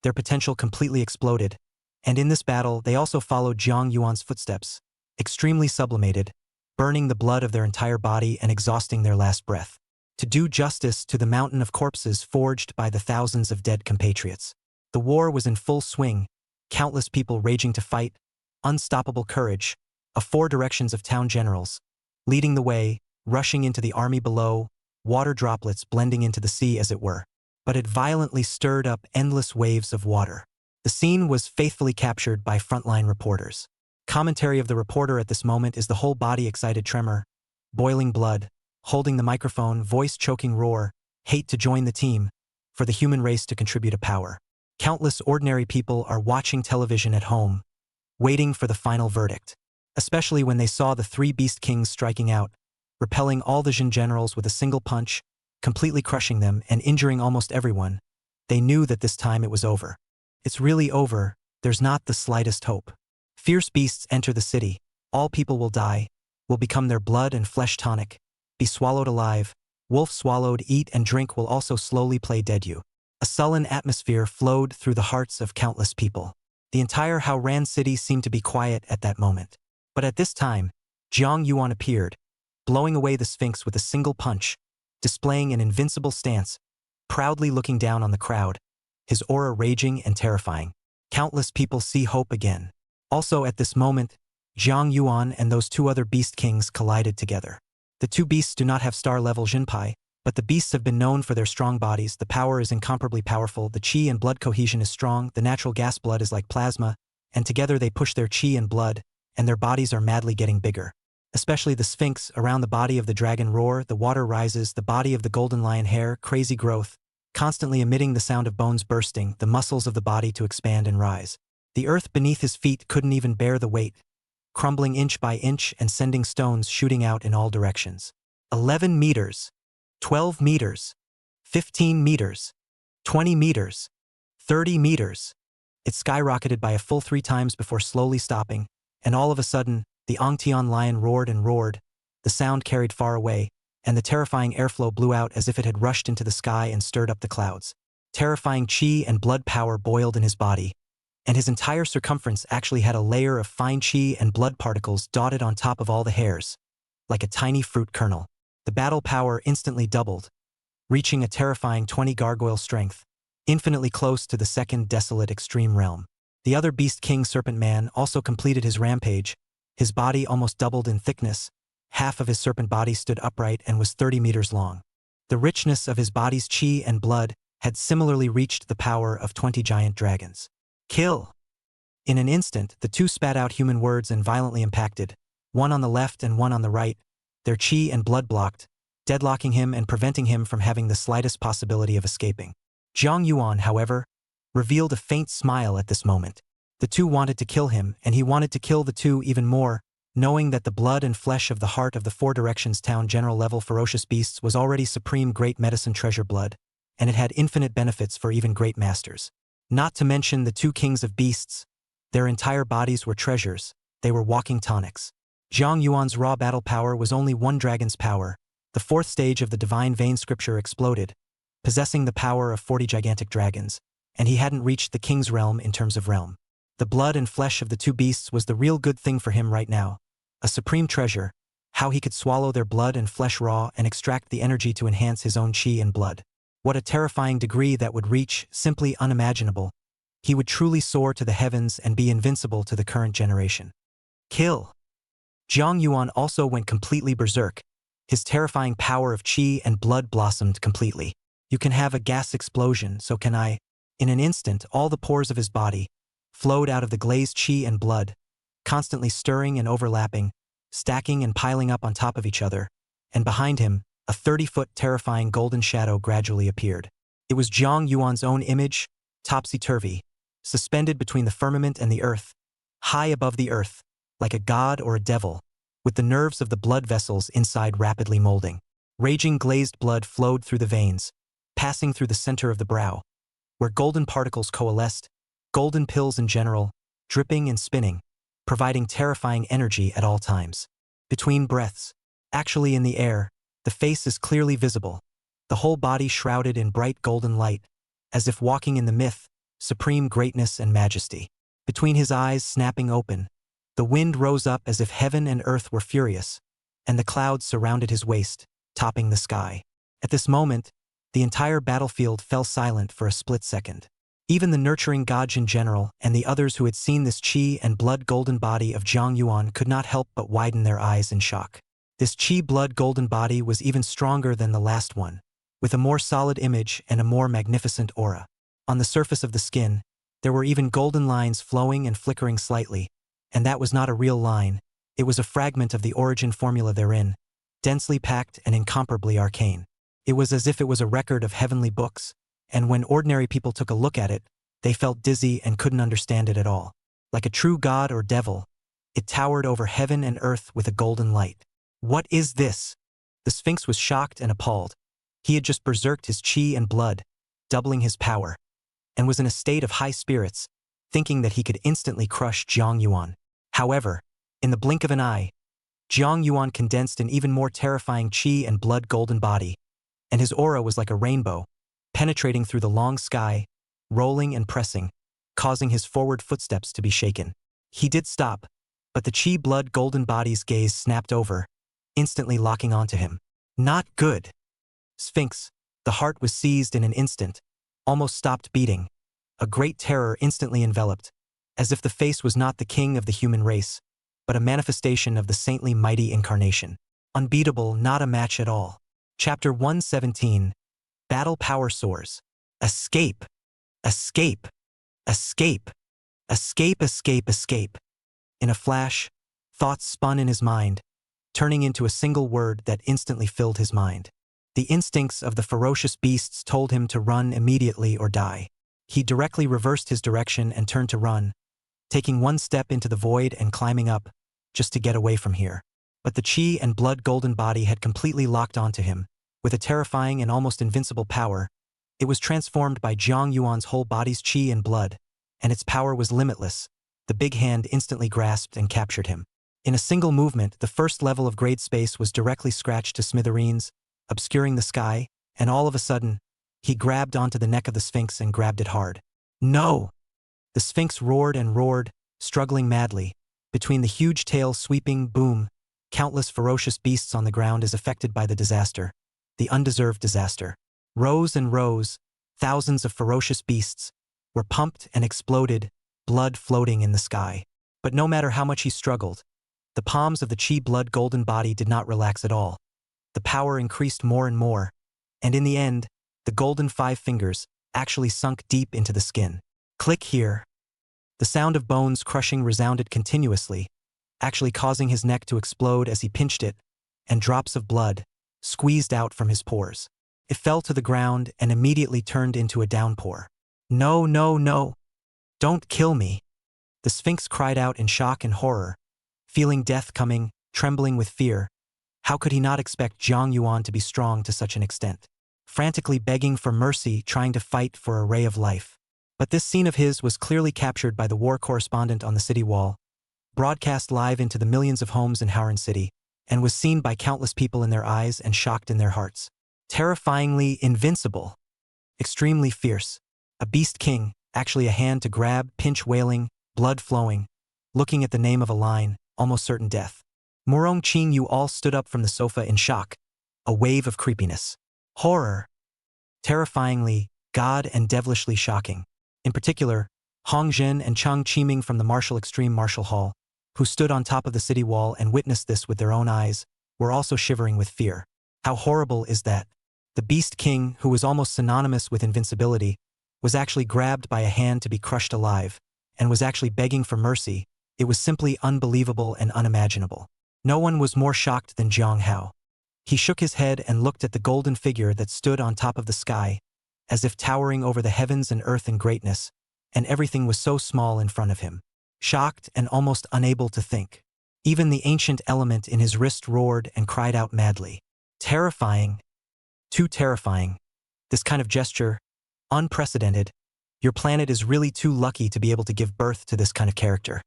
Their potential completely exploded, and in this battle they also followed Jiang Yuan's footsteps, extremely sublimated, burning the blood of their entire body and exhausting their last breath, to do justice to the mountain of corpses forged by the thousands of dead compatriots. The war was in full swing, countless people raging to fight, unstoppable courage, of four directions of town generals, leading the way, rushing into the army below, water droplets blending into the sea as it were. But it violently stirred up endless waves of water. The scene was faithfully captured by frontline reporters. Commentary of the reporter at this moment is the whole body excited tremor, boiling blood, holding the microphone, voice choking roar, hate to join the team, for the human race to contribute a power. Countless ordinary people are watching television at home, waiting for the final verdict, especially when they saw the three beast kings striking out, repelling all the Jin generals with a single punch, completely crushing them and injuring almost everyone. They knew that this time it was over. It's really over, there's not the slightest hope. Fierce beasts enter the city, all people will die, will become their blood and flesh tonic, be swallowed alive, wolf swallowed, eat and drink will also slowly play dead you. A sullen atmosphere flowed through the hearts of countless people. The entire Haoran city seemed to be quiet at that moment. But at this time, Jiang Yuan appeared, blowing away the Sphinx with a single punch, displaying an invincible stance, proudly looking down on the crowd, his aura raging and terrifying. Countless people see hope again. Also at this moment, Jiang Yuan and those two other beast kings collided together. The two beasts do not have star-level Jinpai, but the beasts have been known for their strong bodies, the power is incomparably powerful, the chi and blood cohesion is strong, the natural gas blood is like plasma, and together they push their chi and blood, and their bodies are madly getting bigger. Especially the Sphinx, around the body of the dragon roar, the water rises, the body of the golden lion hair, crazy growth, constantly emitting the sound of bones bursting, the muscles of the body to expand and rise. The earth beneath his feet couldn't even bear the weight, crumbling inch by inch and sending stones shooting out in all directions. 11 meters. 12 meters, 15 meters, 20 meters, 30 meters. It skyrocketed by a full 3 times before slowly stopping, and all of a sudden, the Ongtian lion roared and roared, the sound carried far away, and the terrifying airflow blew out as if it had rushed into the sky and stirred up the clouds. Terrifying chi and blood power boiled in his body, and his entire circumference actually had a layer of fine chi and blood particles dotted on top of all the hairs, like a tiny fruit kernel. The battle power instantly doubled, reaching a terrifying 20 gargoyle strength, infinitely close to the second desolate extreme realm. The other beast king serpent man also completed his rampage. His body almost doubled in thickness, half of his serpent body stood upright and was 30 meters long. The richness of his body's chi and blood had similarly reached the power of 20 giant dragons. Kill! In an instant, the two spat out human words and violently impacted, one on the left and one on the right, their chi and blood blocked, deadlocking him and preventing him from having the slightest possibility of escaping. Jiang Yuan, however, revealed a faint smile at this moment. The two wanted to kill him, and he wanted to kill the two even more, knowing that the blood and flesh of the heart of the Four Directions town general level ferocious beasts was already supreme great medicine treasure blood, and it had infinite benefits for even great masters. Not to mention the two kings of beasts. Their entire bodies were treasures, they were walking tonics. Jiang Yuan's raw battle power was only one dragon's power. The fourth stage of the divine vein scripture exploded, possessing the power of 40 gigantic dragons, and he hadn't reached the king's realm in terms of realm. The blood and flesh of the two beasts was the real good thing for him right now. A supreme treasure, how he could swallow their blood and flesh raw and extract the energy to enhance his own chi and blood. What a terrifying degree that would reach, simply unimaginable. He would truly soar to the heavens and be invincible to the current generation. Kill! Jiang Yuan also went completely berserk. His terrifying power of chi and blood blossomed completely. You can have a gas explosion, so can I. In an instant, all the pores of his body flowed out of the glazed chi and blood, constantly stirring and overlapping, stacking and piling up on top of each other, and behind him, a 30-foot terrifying golden shadow gradually appeared. It was Jiang Yuan's own image, topsy-turvy, suspended between the firmament and the earth, high above the earth, like a god or a devil, with the nerves of the blood vessels inside rapidly molding. Raging glazed blood flowed through the veins, passing through the center of the brow, where golden particles coalesced, golden pills in general, dripping and spinning, providing terrifying energy at all times. Between breaths, actually in the air, the face is clearly visible, the whole body shrouded in bright golden light, as if walking in the myth, supreme greatness and majesty. Between his eyes snapping open, the wind rose up as if heaven and earth were furious, and the clouds surrounded his waist, topping the sky. At this moment, the entire battlefield fell silent for a split second. Even the nurturing Gaijin general and the others who had seen this chi and blood golden body of Zhang Yuan could not help but widen their eyes in shock. This chi blood golden body was even stronger than the last one, with a more solid image and a more magnificent aura. On the surface of the skin, there were even golden lines flowing and flickering slightly, and that was not a real line, it was a fragment of the origin formula therein, densely packed and incomparably arcane. It was as if it was a record of heavenly books, and when ordinary people took a look at it, they felt dizzy and couldn't understand it at all. Like a true god or devil, it towered over heaven and earth with a golden light. What is this? The Sphinx was shocked and appalled. He had just berserked his chi and blood, doubling his power, and was in a state of high spirits, thinking that he could instantly crush Zhang Yuan. However, in the blink of an eye, Zhang Yuan condensed an even more terrifying chi and blood golden body, and his aura was like a rainbow, penetrating through the long sky, rolling and pressing, causing his forward footsteps to be shaken. He did stop, but the chi blood golden body's gaze snapped over, instantly locking onto him. Not good. Sphinx, the heart was seized in an instant, almost stopped beating. A great terror instantly enveloped, as if the face was not the king of the human race, but a manifestation of the saintly mighty incarnation. Unbeatable, not a match at all. Chapter 117. Battle power soars. Escape! Escape! Escape! Escape, escape, escape. In a flash, thoughts spun in his mind, turning into a single word that instantly filled his mind. The instincts of the ferocious beasts told him to run immediately or die. He directly reversed his direction and turned to run, taking one step into the void and climbing up, just to get away from here. But the chi and blood golden body had completely locked onto him. With a terrifying and almost invincible power, it was transformed by Zhang Yuan's whole body's chi and blood, and its power was limitless. The big hand instantly grasped and captured him. In a single movement, the first level of grade space was directly scratched to smithereens, obscuring the sky, and all of a sudden, he grabbed onto the neck of the Sphinx and grabbed it hard. No! The Sphinx roared and roared, struggling madly. Between the huge tail sweeping boom, countless ferocious beasts on the ground as affected by the disaster. The undeserved disaster. Rows and rows, thousands of ferocious beasts, were pumped and exploded, blood floating in the sky. But no matter how much he struggled, the palms of the chi blood golden body did not relax at all. The power increased more and more, and in the end, the golden 5 fingers actually sunk deep into the skin. Click here. The sound of bones crushing resounded continuously, actually causing his neck to explode as he pinched it, and drops of blood squeezed out from his pores. It fell to the ground and immediately turned into a downpour. No, no, no. Don't kill me. The Sphinx cried out in shock and horror, feeling death coming, trembling with fear. How could he not expect Zhang Yuan to be strong to such an extent? Frantically begging for mercy, trying to fight for a ray of life. But this scene of his was clearly captured by the war correspondent on the city wall, broadcast live into the millions of homes in Howran City, and was seen by countless people in their eyes and shocked in their hearts. Terrifyingly invincible. Extremely fierce. A beast king, actually a hand to grab, pinch wailing, blood flowing, looking at the name of a line, almost certain death. Murong Qing Yu all stood up from the sofa in shock. A wave of creepiness. Horror. Terrifyingly, god and devilishly shocking. In particular, Hong Zhen and Chang Qiming from the Martial Extreme Martial Hall, who stood on top of the city wall and witnessed this with their own eyes, were also shivering with fear. How horrible is that? The Beast King, who was almost synonymous with invincibility, was actually grabbed by a hand to be crushed alive, and was actually begging for mercy. It was simply unbelievable and unimaginable. No one was more shocked than Zhang Hao. He shook his head and looked at the golden figure that stood on top of the sky, as if towering over the heavens and earth in greatness, and everything was so small in front of him. Shocked and almost unable to think. Even the ancient element in his wrist roared and cried out madly. Terrifying. Too terrifying. This kind of gesture, unprecedented. Your planet is really too lucky to be able to give birth to this kind of character.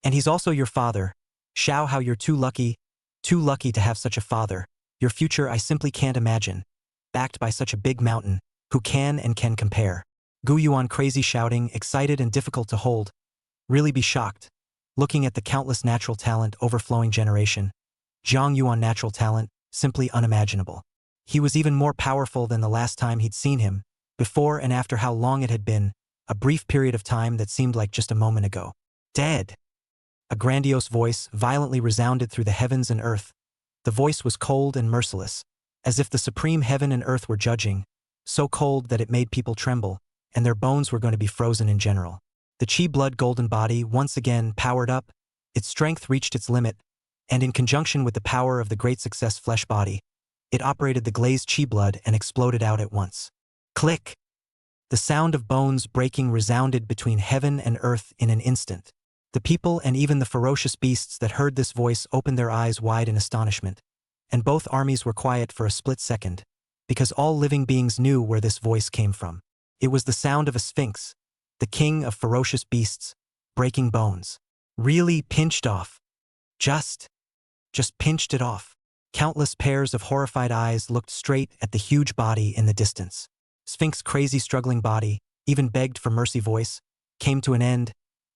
And he's also your father. Xiao, how you're too lucky to have such a father. Your future I simply can't imagine. Backed by such a big mountain, who can and can compare. Gu Yuan crazy shouting, excited and difficult to hold. Really be shocked. Looking at the countless natural talent overflowing generation. Zhang Yuan natural talent, simply unimaginable. He was even more powerful than the last time he'd seen him, before and after how long it had been, a brief period of time that seemed like just a moment ago. Dead. A grandiose voice violently resounded through the heavens and earth. The voice was cold and merciless, as if the supreme heaven and earth were judging, so cold that it made people tremble, and their bones were going to be frozen in general. The Qi blood golden body once again powered up, its strength reached its limit, and in conjunction with the power of the great success flesh body, it operated the glazed Qi blood and exploded out at once. Click! The sound of bones breaking resounded between heaven and earth in an instant. The people and even the ferocious beasts that heard this voice opened their eyes wide in astonishment, and both armies were quiet for a split second, because all living beings knew where this voice came from. It was the sound of a sphinx, the king of ferocious beasts, breaking bones. Really pinched off. Just pinched it off. Countless pairs of horrified eyes looked straight at the huge body in the distance. Sphinx crazy struggling body, even begged for mercy voice, came to an end,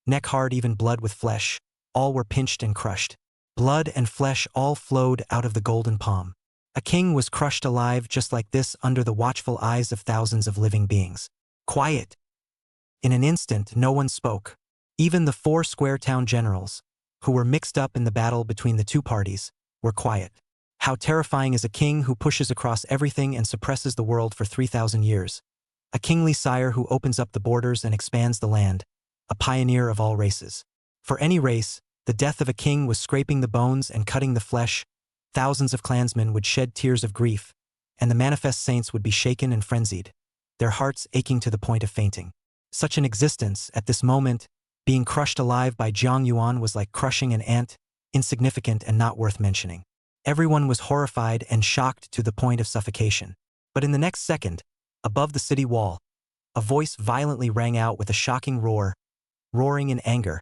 neck hard even blood with flesh, all were pinched and crushed. Blood and flesh all flowed out of the golden palm. A king was crushed alive just like this under the watchful eyes of thousands of living beings. Quiet. In an instant, no one spoke. Even the 4 square town generals, who were mixed up in the battle between the two parties, were quiet. How terrifying is a king who pushes across everything and suppresses the world for 3,000 years. A kingly sire who opens up the borders and expands the land. A pioneer of all races. For any race, the death of a king was scraping the bones and cutting the flesh. Thousands of clansmen would shed tears of grief, and the manifest saints would be shaken and frenzied, their hearts aching to the point of fainting. Such an existence, at this moment, being crushed alive by Zhang Yuan was like crushing an ant, insignificant and not worth mentioning. Everyone was horrified and shocked to the point of suffocation. But in the next second, above the city wall, a voice violently rang out with a shocking roar, roaring in anger.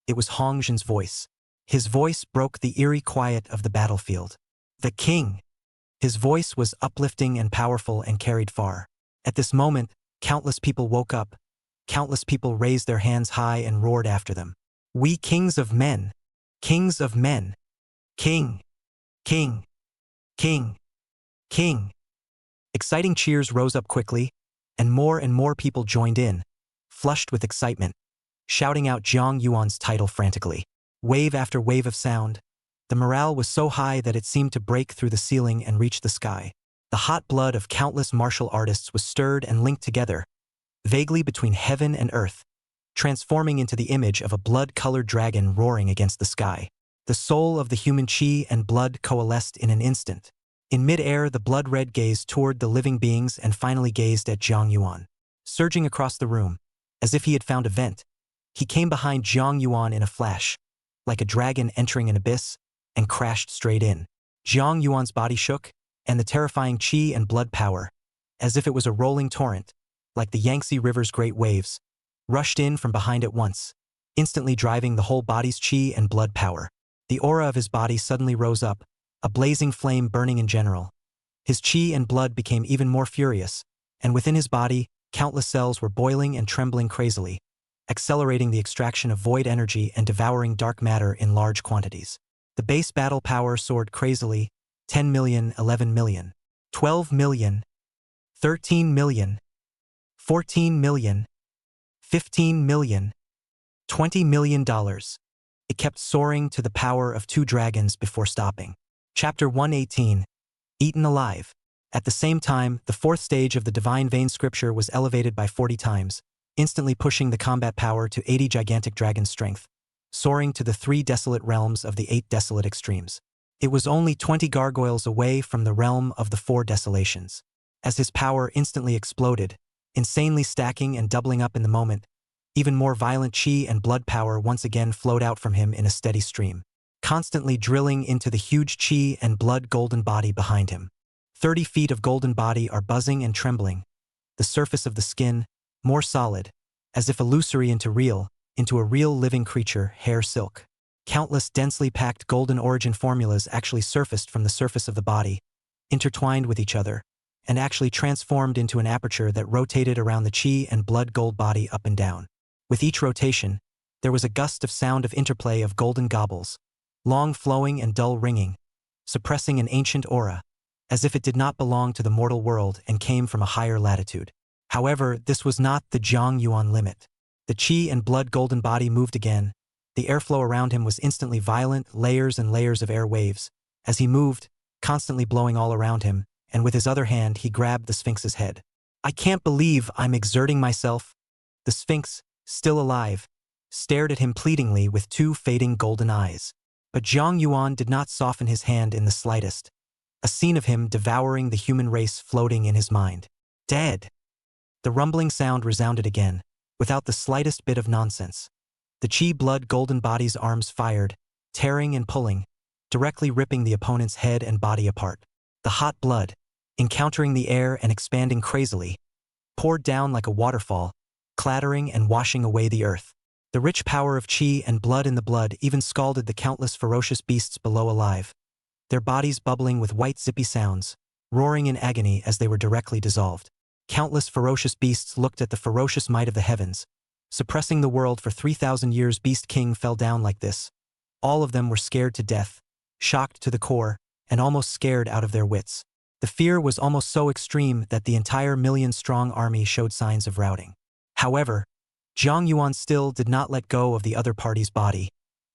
It was Hong Zhen's voice. His voice broke the eerie quiet of the battlefield. The king! His voice was uplifting and powerful and carried far. At this moment, countless people woke up. Countless people raised their hands high and roared after them. We kings of men! Kings of men! King! King! King! King! Exciting cheers rose up quickly, and more people joined in, flushed with excitement, shouting out Zhang Yuan's title frantically. Wave after wave of sound. The morale was so high that it seemed to break through the ceiling and reach the sky. The hot blood of countless martial artists was stirred and linked together, vaguely between heaven and earth, transforming into the image of a blood-colored dragon roaring against the sky. The soul of the human qi and blood coalesced in an instant. In mid-air, the blood-red gaze toured the living beings and finally gazed at Zhang Yuan. Surging across the room, as if he had found a vent, he came behind Zhang Yuan in a flash, like a dragon entering an abyss, and crashed straight in. Zhang Yuan's body shook, and the terrifying qi and blood power, as if it was a rolling torrent, like the Yangtze River's great waves, rushed in from behind at once, instantly driving the whole body's qi and blood power. The aura of his body suddenly rose up, a blazing flame burning in general. His qi and blood became even more furious, and within his body, countless cells were boiling and trembling crazily, accelerating the extraction of void energy and devouring dark matter in large quantities. The base battle power soared crazily, 10 million, 11 million, 12 million, 13 million, 14 million, 15 million, $20 million. It kept soaring to the power of 2 dragons before stopping. Chapter 118. Eaten alive. At the same time, the 4th stage of the divine vein scripture was elevated by 40 times, instantly pushing the combat power to 80 gigantic dragon strength, soaring to the 3 desolate realms of the 8 desolate extremes. It was only 20 gargoyles away from the realm of the 4 desolations. As his power instantly exploded, insanely stacking and doubling up in the moment, even more violent qi and blood power once again flowed out from him in a steady stream, constantly drilling into the huge qi and blood golden body behind him. 30 feet of golden body are buzzing and trembling. The surface of the skin, more solid, as if illusory into a real living creature, hair silk. Countless densely packed golden origin formulas actually surfaced from the surface of the body, intertwined with each other, and actually transformed into an aperture that rotated around the chi and blood gold body up and down. With each rotation, there was a gust of sound of interplay of golden gobbles, long flowing and dull ringing, suppressing an ancient aura, as if it did not belong to the mortal world and came from a higher latitude. However, this was not the Zhang Yuan limit. The chi and blood golden body moved again. The airflow around him was instantly violent, layers and layers of air waves. As he moved, constantly blowing all around him, and with his other hand he grabbed the Sphinx's head. "I can't believe I'm exerting myself." The Sphinx, still alive, stared at him pleadingly with two fading golden eyes. But Zhang Yuan did not soften his hand in the slightest. A scene of him devouring the human race floating in his mind. Dead. The rumbling sound resounded again, without the slightest bit of nonsense. The chi blood golden body's arms fired, tearing and pulling, directly ripping the opponent's head and body apart. The hot blood, encountering the air and expanding crazily, poured down like a waterfall, clattering and washing away the earth. The rich power of chi and blood in the blood even scalded the countless ferocious beasts below alive, their bodies bubbling with white zippy sounds, roaring in agony as they were directly dissolved. Countless ferocious beasts looked at the ferocious might of the heavens. Suppressing the world for 3,000 years, Beast King fell down like this. All of them were scared to death, shocked to the core, and almost scared out of their wits. The fear was almost so extreme that the entire million-strong army showed signs of routing. However, Zhang Yuan still did not let go of the other party's body,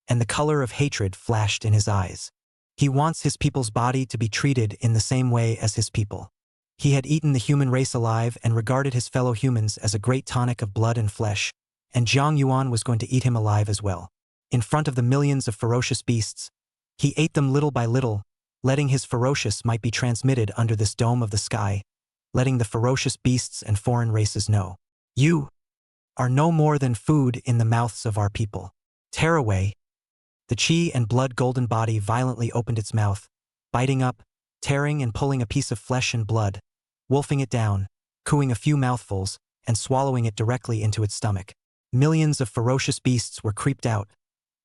and the color of hatred flashed in his eyes. He wants his people's body to be treated in the same way as his people. He had eaten the human race alive and regarded his fellow humans as a great tonic of blood and flesh, and Zhang Yuan was going to eat him alive as well. In front of the millions of ferocious beasts, he ate them little by little, letting his ferocious might be transmitted under this dome of the sky, letting the ferocious beasts and foreign races know. You are no more than food in the mouths of our people. Tear away. The chi and blood golden body violently opened its mouth, biting up, tearing and pulling a piece of flesh and blood, wolfing it down, cooing a few mouthfuls, and swallowing it directly into its stomach. Millions of ferocious beasts were creeped out,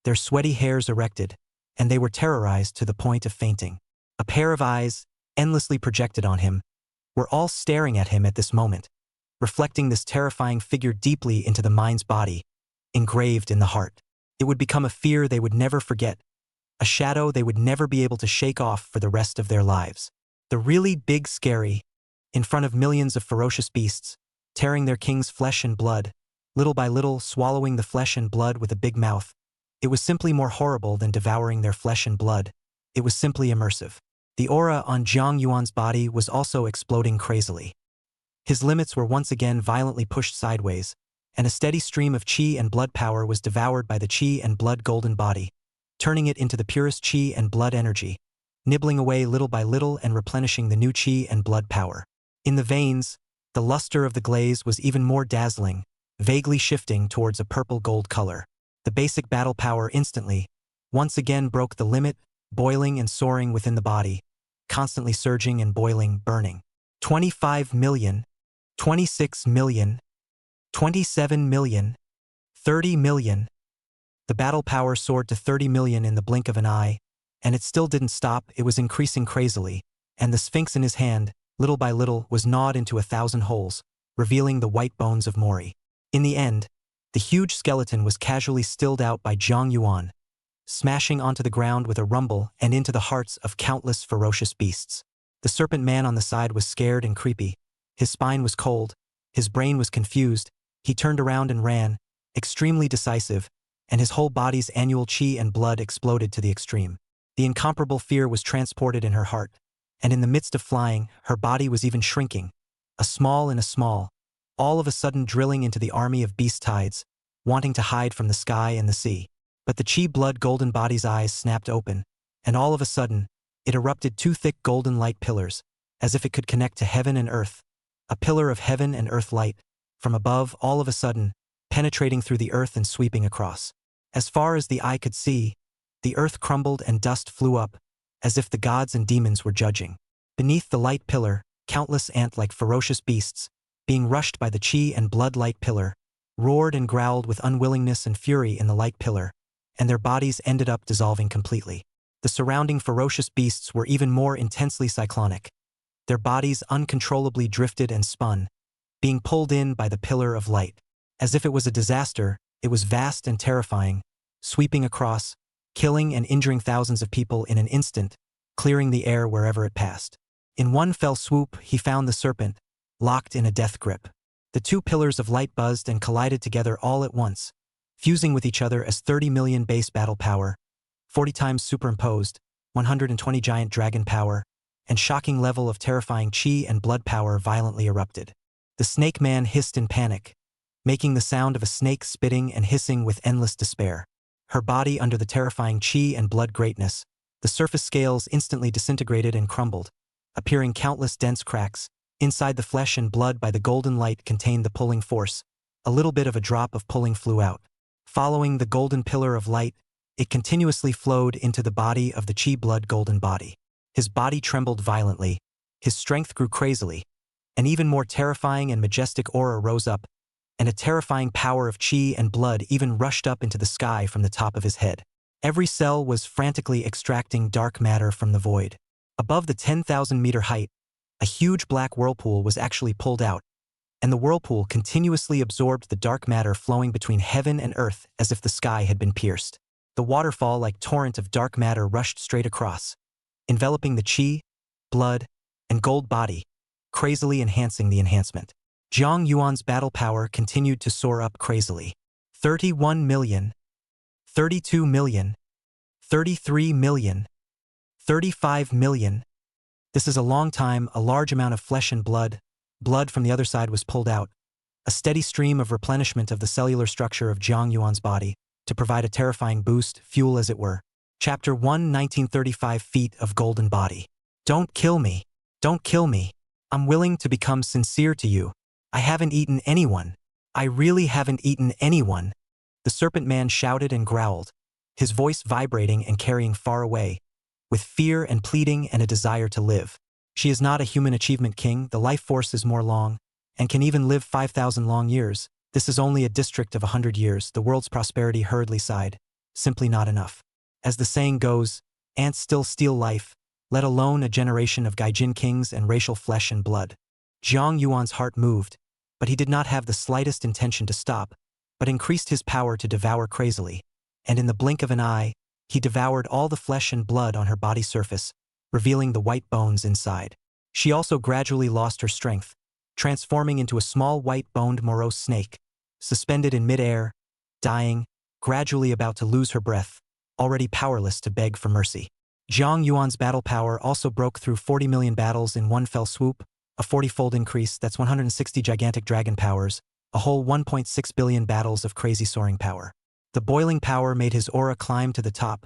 their sweaty hairs erected, and they were terrorized to the point of fainting. A pair of eyes, endlessly projected on him, were all staring at him at this moment, reflecting this terrifying figure deeply into the mind's body, engraved in the heart. It would become a fear they would never forget, a shadow they would never be able to shake off for the rest of their lives. The really big scary, in front of millions of ferocious beasts, tearing their king's flesh and blood, little by little swallowing the flesh and blood with a big mouth. It was simply more horrible than devouring their flesh and blood. It was simply immersive. The aura on Zhang Yuan's body was also exploding crazily. His limits were once again violently pushed sideways, and a steady stream of chi and blood power was devoured by the chi and blood golden body, turning it into the purest chi and blood energy, nibbling away little by little and replenishing the new chi and blood power. In the veins, the luster of the glaze was even more dazzling, vaguely shifting towards a purple-gold color. The basic battle power instantly, once again broke the limit, boiling and soaring within the body, constantly surging and boiling, burning. 25 million, 26 million, 27 million, 30 million. The battle power soared to 30 million in the blink of an eye, and it still didn't stop. It was increasing crazily, and the Sphinx in his hand, little by little, was gnawed into 1,000 holes, revealing the white bones of Mori. In the end, the huge skeleton was casually stilled out by Zhang Yuan, smashing onto the ground with a rumble and into the hearts of countless ferocious beasts. The serpent man on the side was scared and creepy. His spine was cold, his brain was confused. He turned around and ran, extremely decisive, and his whole body's annual chi and blood exploded to the extreme. The incomparable fear was transported in her heart, and in the midst of flying, her body was even shrinking, a small, all of a sudden drilling into the army of beast tides, wanting to hide from the sky and the sea. But the chi blood golden body's eyes snapped open, and all of a sudden, it erupted two thick golden light pillars, as if it could connect to heaven and earth, a pillar of heaven and earth light, from above, all of a sudden, penetrating through the earth and sweeping across. As far as the eye could see, the earth crumbled and dust flew up, as if the gods and demons were judging. Beneath the light pillar, countless ant-like ferocious beasts, being rushed by the chi and blood light pillar, roared and growled with unwillingness and fury in the light pillar, and their bodies ended up dissolving completely. The surrounding ferocious beasts were even more intensely cyclonic. Their bodies uncontrollably drifted and spun, being pulled in by the pillar of light. As if it was a disaster, it was vast and terrifying, sweeping across, killing and injuring thousands of people in an instant, clearing the air wherever it passed. In one fell swoop, he found the serpent, locked in a death grip. The two pillars of light buzzed and collided together all at once, fusing with each other as 30 million base battle power, 40 times superimposed, 120 giant dragon power, and shocking level of terrifying chi and blood power violently erupted. The snake man hissed in panic, making the sound of a snake spitting and hissing with endless despair. Her body under the terrifying chi and blood greatness, the surface scales instantly disintegrated and crumbled, appearing countless dense cracks. Inside the flesh and blood by the golden light contained the pulling force. A little bit of a drop of pulling flew out. Following the golden pillar of light, it continuously flowed into the body of the chi blood golden body. His body trembled violently. His strength grew crazily. An even more terrifying and majestic aura rose up, and a terrifying power of chi and blood even rushed up into the sky from the top of his head. Every cell was frantically extracting dark matter from the void. Above the 10,000-meter height, a huge black whirlpool was actually pulled out, and the whirlpool continuously absorbed the dark matter flowing between heaven and earth as if the sky had been pierced. The waterfall-like torrent of dark matter rushed straight across, enveloping the chi, blood, and gold body, crazily enhancing the enhancement. Jiang Yuan's battle power continued to soar up crazily. 31 million, 32 million, 33 million, 35 million. This is a long time, a large amount of flesh and blood. Blood from the other side was pulled out. A steady stream of replenishment of the cellular structure of Jiang Yuan's body, to provide a terrifying boost, fuel as it were. Chapter 1, 1935 Feet of Golden Body. Don't kill me. Don't kill me. I'm willing to become sincere to you. I haven't eaten anyone. I really haven't eaten anyone. The serpent man shouted and growled, his voice vibrating and carrying far away, with fear and pleading and a desire to live. She is not a human achievement king, the life force is more long, and can even live 5,000 long years. This is only a district of 100 years, the world's prosperity hurriedly sighed. Simply not enough. As the saying goes, ants still steal life, let alone a generation of gaijin kings and racial flesh and blood. Jiang Yuan's heart moved, but he did not have the slightest intention to stop, but increased his power to devour crazily, and in the blink of an eye, he devoured all the flesh and blood on her body surface, revealing the white bones inside. She also gradually lost her strength, transforming into a small white-boned morose snake, suspended in mid-air, dying, gradually about to lose her breath, already powerless to beg for mercy. Jiang Yuan's battle power also broke through 40 million battles in one fell swoop, a 40-fold increase, that's 160 gigantic dragon powers, a whole 1.6 billion battles of crazy soaring power. The boiling power made his aura climb to the top,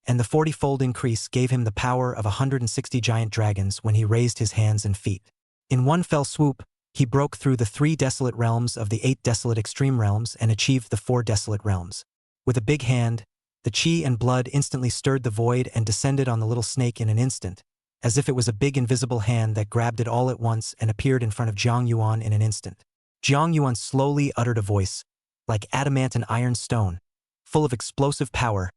and the 40-fold increase gave him the power of 160 giant dragons when he raised his hands and feet. In one fell swoop, he broke through the 3 desolate realms of the 8 desolate extreme realms and achieved the 4 desolate realms. With a big hand, the chi and blood instantly stirred the void and descended on the little snake in an instant, as if it was a big invisible hand that grabbed it all at once and appeared in front of Jiang Yuan in an instant. Jiang Yuan slowly uttered a voice, like adamant and iron stone, full of explosive power,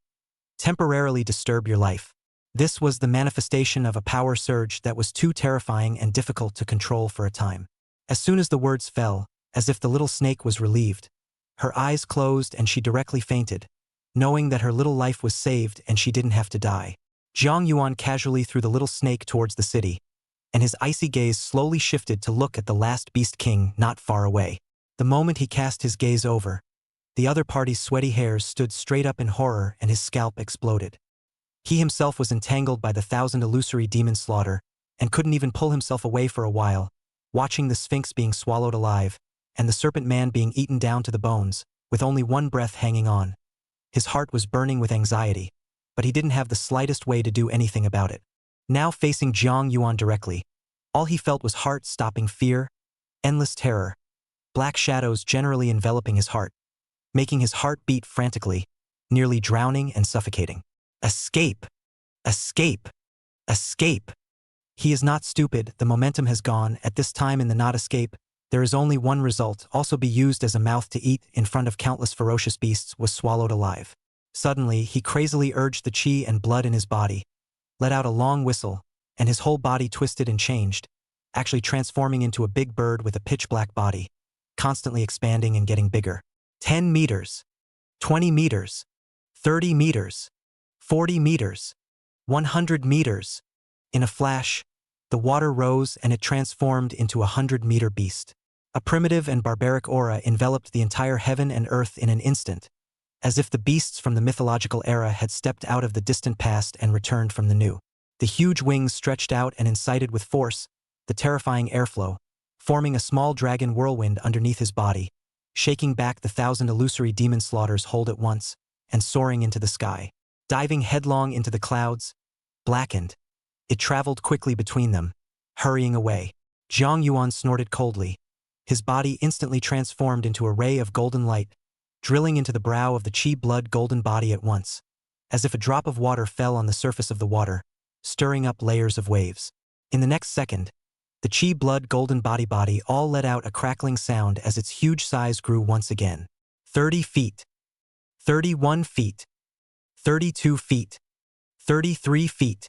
temporarily disturb your life. This was the manifestation of a power surge that was too terrifying and difficult to control for a time. As soon as the words fell, as if the little snake was relieved, her eyes closed and she directly fainted, knowing that her little life was saved and she didn't have to die. Jiang Yuan casually threw the little snake towards the city, and his icy gaze slowly shifted to look at the last beast king not far away. The moment he cast his gaze over, the other party's sweaty hairs stood straight up in horror and his scalp exploded. He himself was entangled by the 1,000 illusory demon slaughter and couldn't even pull himself away for a while, watching the Sphinx being swallowed alive and the serpent man being eaten down to the bones, with only one breath hanging on. His heart was burning with anxiety, but he didn't have the slightest way to do anything about it. Now facing Jiang Yuan directly, all he felt was heart-stopping fear, endless terror, black shadows generally enveloping his heart, making his heart beat frantically, nearly drowning and suffocating. Escape! Escape! Escape! He is not stupid, the momentum has gone, at this time in the not escape, there is only one result, also be used as a mouth to eat, in front of countless ferocious beasts, was swallowed alive. Suddenly, he crazily urged the chi and blood in his body, let out a long whistle, and his whole body twisted and changed, actually transforming into a big bird with a pitch-black body, constantly expanding and getting bigger. 10 meters, 20 meters, 30 meters, 40 meters, 100 meters. In a flash, the water rose and it transformed into a 100-meter beast. A primitive and barbaric aura enveloped the entire heaven and earth in an instant, as if the beasts from the mythological era had stepped out of the distant past and returned from the new. The huge wings stretched out and incited with force the terrifying airflow, forming a small dragon whirlwind underneath his body, shaking back the 1,000 illusory demon slaughters hold at once, and soaring into the sky. Diving headlong into the clouds, blackened, it traveled quickly between them, hurrying away. Jiang Yuan snorted coldly. His body instantly transformed into a ray of golden light, drilling into the brow of the chi-blood golden body at once, as if a drop of water fell on the surface of the water, stirring up layers of waves. In the next second, the chi-blood golden body all let out a crackling sound as its huge size grew once again. 30 feet, 31 feet, 32 feet, 33 feet,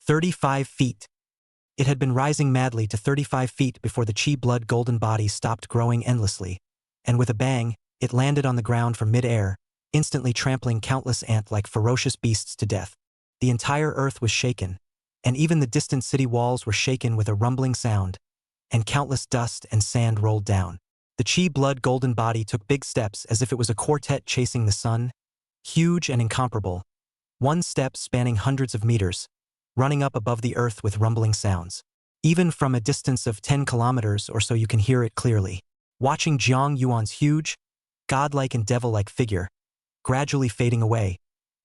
35 feet. It had been rising madly to 35 feet before the chi-blood golden body stopped growing endlessly, and with a bang, it landed on the ground from mid-air, instantly trampling countless ant-like ferocious beasts to death. The entire earth was shaken, and even the distant city walls were shaken with a rumbling sound, and countless dust and sand rolled down. The chi-blood golden body took big steps as if it was a quartet chasing the sun, huge and incomparable, one step spanning hundreds of meters, running up above the earth with rumbling sounds. Even from a distance of 10 kilometers or so you can hear it clearly. Watching Jiang Yuan's huge, godlike and devil-like figure, gradually fading away,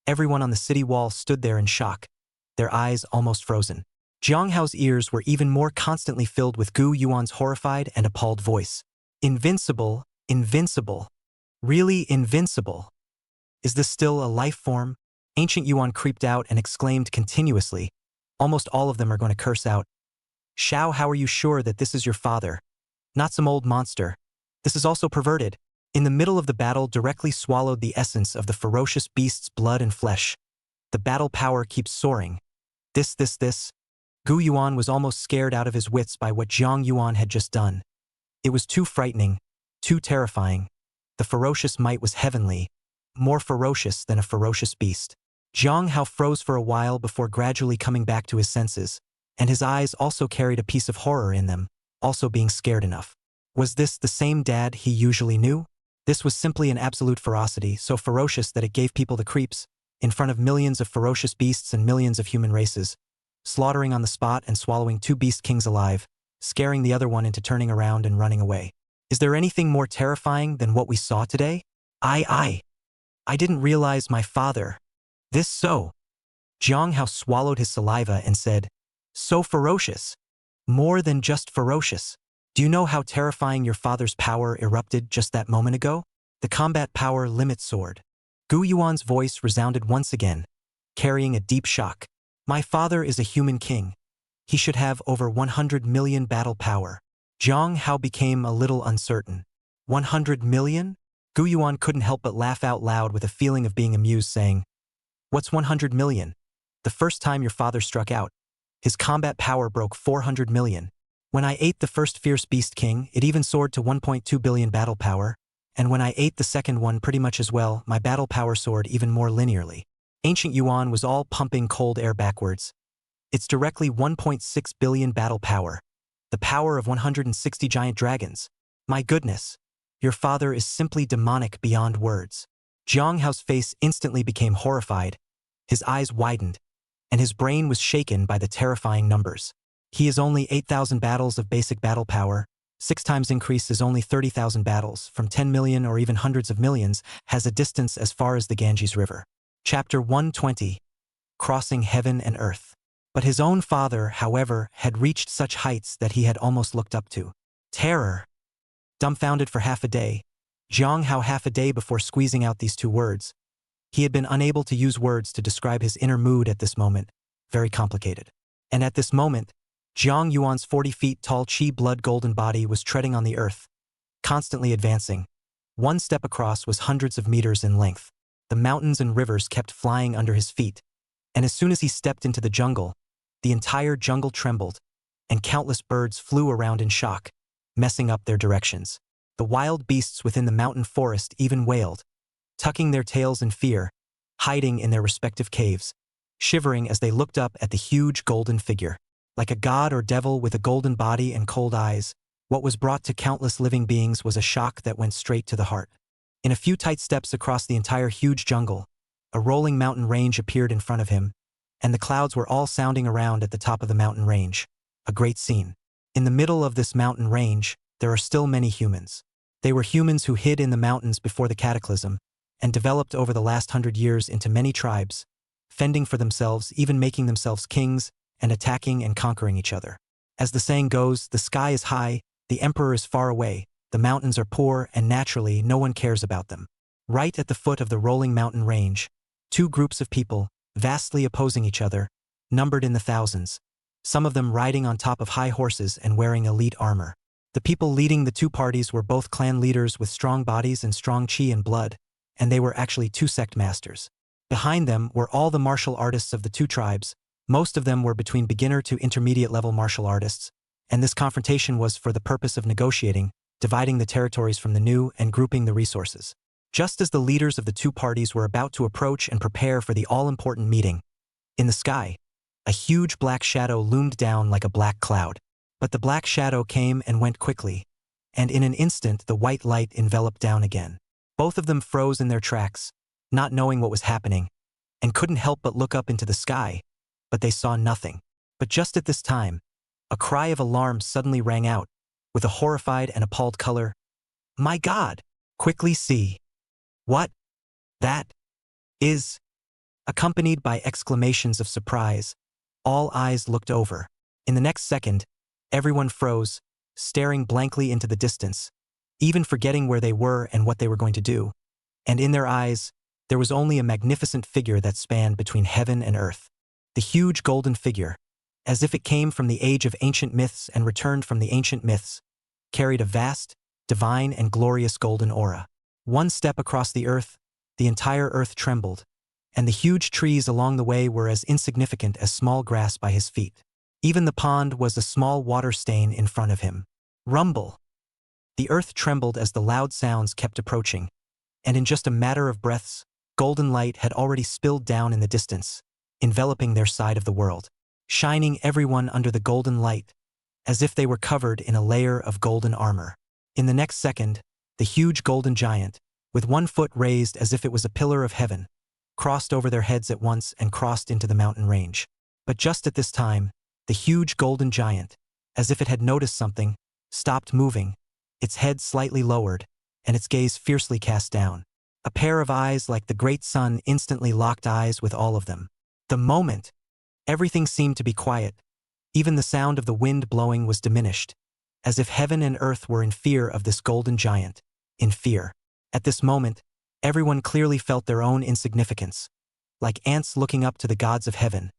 everyone on the city wall stood there in shock, their eyes almost frozen. Jiang Hao's ears were even more constantly filled with Gu Yuan's horrified and appalled voice. Invincible, invincible, really invincible. Is this still a life form? Ancient Yuan creeped out and exclaimed continuously. Almost all of them are going to curse out. Shao, how are you sure that this is your father? Not some old monster. This is also perverted. In the middle of the battle directly swallowed the essence of the ferocious beast's blood and flesh. The battle power keeps soaring. This. Gu Yuan was almost scared out of his wits by what Jiang Yuan had just done. It was too frightening, too terrifying. The ferocious might was heavenly, more ferocious than a ferocious beast. Jiang Hao froze for a while before gradually coming back to his senses, and his eyes also carried a piece of horror in them, also being scared enough. Was this the same dad he usually knew? This was simply an absolute ferocity, so ferocious that it gave people the creeps, in front of millions of ferocious beasts and millions of human races, slaughtering on the spot and swallowing 2 beast kings alive, scaring the other one into turning around and running away. Is there anything more terrifying than what we saw today? I didn't realize my father. This so. Jiang Hao swallowed his saliva and said, so ferocious. More than just ferocious. Do you know how terrifying your father's power erupted just that moment ago? The combat power limit sword. Gu Yuan's voice resounded once again, carrying a deep shock. My father is a human king. He should have over 100 million battle power. Jiang Hao became a little uncertain. 100 million? Gu Yuan couldn't help but laugh out loud with a feeling of being amused, saying, what's 100 million? The first time your father struck out, his combat power broke 400 million. When I ate the first fierce beast king, it even soared to 1.2 billion battle power, and when I ate the second one pretty much as well, my battle power soared even more linearly. Ancient Yuan was all pumping cold air backwards. It's directly 1.6 billion battle power. The power of 160 giant dragons. My goodness. Your father is simply demonic beyond words. Jiang Hao's face instantly became horrified. His eyes widened, and his brain was shaken by the terrifying numbers. He is only 8,000 battles of basic battle power. 6 times increase is only 30,000 battles, from 10 million or even hundreds of millions, has a distance as far as the Ganges River. Chapter 120. Crossing Heaven and Earth. But his own father, however, had reached such heights that he had almost looked up to. Terror. Dumbfounded for half a day, Jiang Hao half a day before squeezing out these 2 words. He had been unable to use words to describe his inner mood at this moment, very complicated. And at this moment, Jiang Yuan's 40 feet tall chi blood golden body was treading on the earth, constantly advancing. One step across was hundreds of meters in length. The mountains and rivers kept flying under his feet, and as soon as he stepped into the jungle, the entire jungle trembled, and countless birds flew around in shock, messing up their directions. The wild beasts within the mountain forest even wailed, tucking their tails in fear, hiding in their respective caves, shivering as they looked up at the huge golden figure. Like a god or devil with a golden body and cold eyes, what was brought to countless living beings was a shock that went straight to the heart. In a few tight steps across the entire huge jungle, a rolling mountain range appeared in front of him, and the clouds were all sounding around at the top of the mountain range. A great scene. In the middle of this mountain range, there are still many humans. They were humans who hid in the mountains before the cataclysm, and developed over the last 100 years into many tribes, fending for themselves, even making themselves kings, and attacking and conquering each other. As the saying goes, the sky is high, the emperor is far away, the mountains are poor, and naturally no one cares about them. Right at the foot of the rolling mountain range, two groups of people, vastly opposing each other, numbered in the thousands, some of them riding on top of high horses and wearing elite armor. The people leading the two parties were both clan leaders with strong bodies and strong chi and blood, and they were actually two sect masters. Behind them were all the martial artists of the two tribes. Most of them were between beginner to intermediate level martial artists, and this confrontation was for the purpose of negotiating, dividing the territories from the new, and grouping the resources. Just as the leaders of the two parties were about to approach and prepare for the all-important meeting, in the sky, a huge black shadow loomed down like a black cloud. But the black shadow came and went quickly, and in an instant the white light enveloped down again. Both of them froze in their tracks, not knowing what was happening, and couldn't help but look up into the sky, but they saw nothing. But just at this time, a cry of alarm suddenly rang out, with a horrified and appalled color. "My God! Quickly see! What that is!" Accompanied by exclamations of surprise, all eyes looked over. In the next second, everyone froze, staring blankly into the distance, even forgetting where they were and what they were going to do. And in their eyes, there was only a magnificent figure that spanned between heaven and earth. The huge golden figure, as if it came from the age of ancient myths and returned from the ancient myths, carried a vast, divine and glorious golden aura. One step across the earth, the entire earth trembled, and the huge trees along the way were as insignificant as small grass by his feet. Even the pond was a small water stain in front of him. Rumble! The earth trembled as the loud sounds kept approaching, and in just a matter of breaths, golden light had already spilled down in the distance, enveloping their side of the world, shining everyone under the golden light, as if they were covered in a layer of golden armor. In the next second, the huge golden giant, with one foot raised as if it was a pillar of heaven, crossed over their heads at once and crossed into the mountain range. But just at this time, the huge golden giant, as if it had noticed something, stopped moving, its head slightly lowered, and its gaze fiercely cast down. A pair of eyes like the great sun instantly locked eyes with all of them. The moment, everything seemed to be quiet. Even the sound of the wind blowing was diminished, as if heaven and earth were in fear of this golden giant, in fear. At this moment, everyone clearly felt their own insignificance, like ants looking up to the gods of heaven,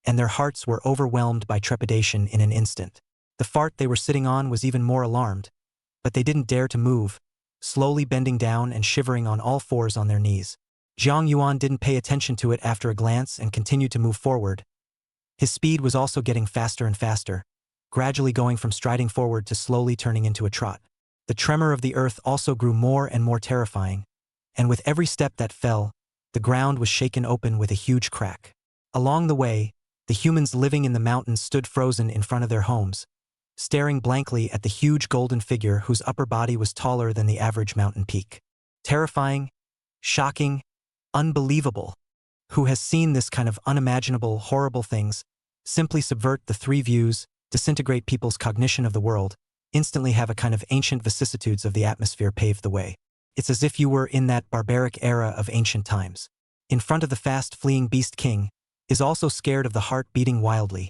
and their hearts were overwhelmed by trepidation in an instant. The fart they were sitting on was even more alarmed, but they didn't dare to move, slowly bending down and shivering on all fours on their knees. Jiang Yuan didn't pay attention to it after a glance and continued to move forward. His speed was also getting faster and faster, gradually going from striding forward to slowly turning into a trot. The tremor of the earth also grew more and more terrifying, and with every step that fell, the ground was shaken open with a huge crack. Along the way, the humans living in the mountains stood frozen in front of their homes, staring blankly at the huge golden figure whose upper body was taller than the average mountain peak. Terrifying, shocking, unbelievable. Who has seen this kind of unimaginable, horrible things, simply subvert the three views, disintegrate people's cognition of the world, instantly have a kind of ancient vicissitudes of the atmosphere paved the way. It's as if you were in that barbaric era of ancient times. In front of the fast-fleeing beast king, is also scared of the heart beating wildly.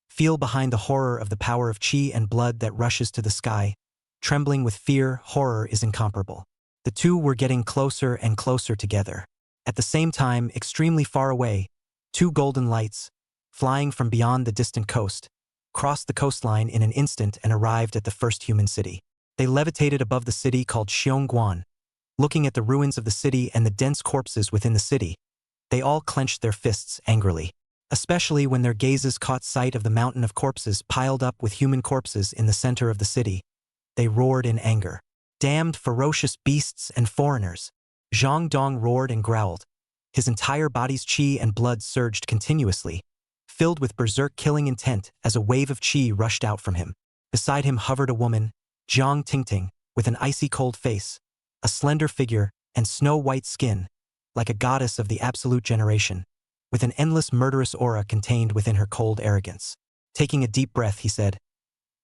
Feel behind the horror of the power of chi and blood that rushes to the sky. Trembling with fear, horror is incomparable. The two were getting closer and closer together. At the same time, extremely far away, two golden lights, flying from beyond the distant coast, crossed the coastline in an instant and arrived at the first human city. They levitated above the city called Xiongguan. Looking at the ruins of the city and the dense corpses within the city, they all clenched their fists angrily, especially when their gazes caught sight of the mountain of corpses piled up with human corpses in the center of the city. They roared in anger. Damned ferocious beasts and foreigners! Zhang Dong roared and growled. His entire body's qi and blood surged continuously, filled with berserk killing intent as a wave of qi rushed out from him. Beside him hovered a woman, Jiang Tingting, with an icy cold face, a slender figure, and snow-white skin, like a goddess of the absolute generation, with an endless murderous aura contained within her cold arrogance. Taking a deep breath, he said,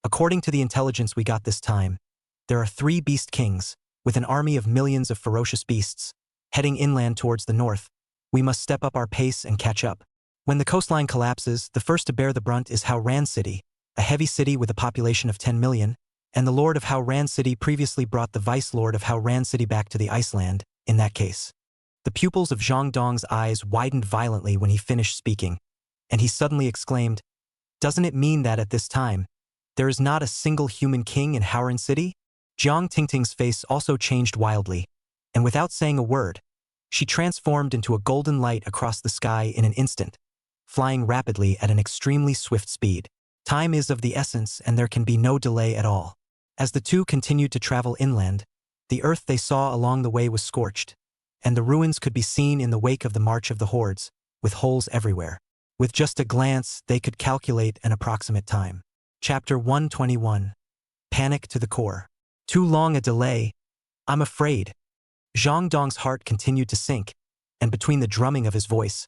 "According to the intelligence we got this time, there are 3 beast kings, with an army of millions of ferocious beasts, heading inland towards the north. We must step up our pace and catch up. When the coastline collapses, the first to bear the brunt is Haoran City, a heavy city with a population of 10 million, and the Lord of Haoran City previously brought the Vice Lord of Haoran City back to the Iceland, in that case." The pupils of Zhang Dong's eyes widened violently when he finished speaking, and he suddenly exclaimed, "Doesn't it mean that at this time, there is not a single human king in Haoran City?" Jiang Tingting's face also changed wildly, and without saying a word, she transformed into a golden light across the sky in an instant, flying rapidly at an extremely swift speed. Time is of the essence and there can be no delay at all. As the two continued to travel inland, the earth they saw along the way was scorched, and the ruins could be seen in the wake of the march of the hordes, with holes everywhere. With just a glance, they could calculate an approximate time. Chapter 121. Panic to the core. Too long a delay. I'm afraid. Zhang Dong's heart continued to sink, and between the drumming of his voice,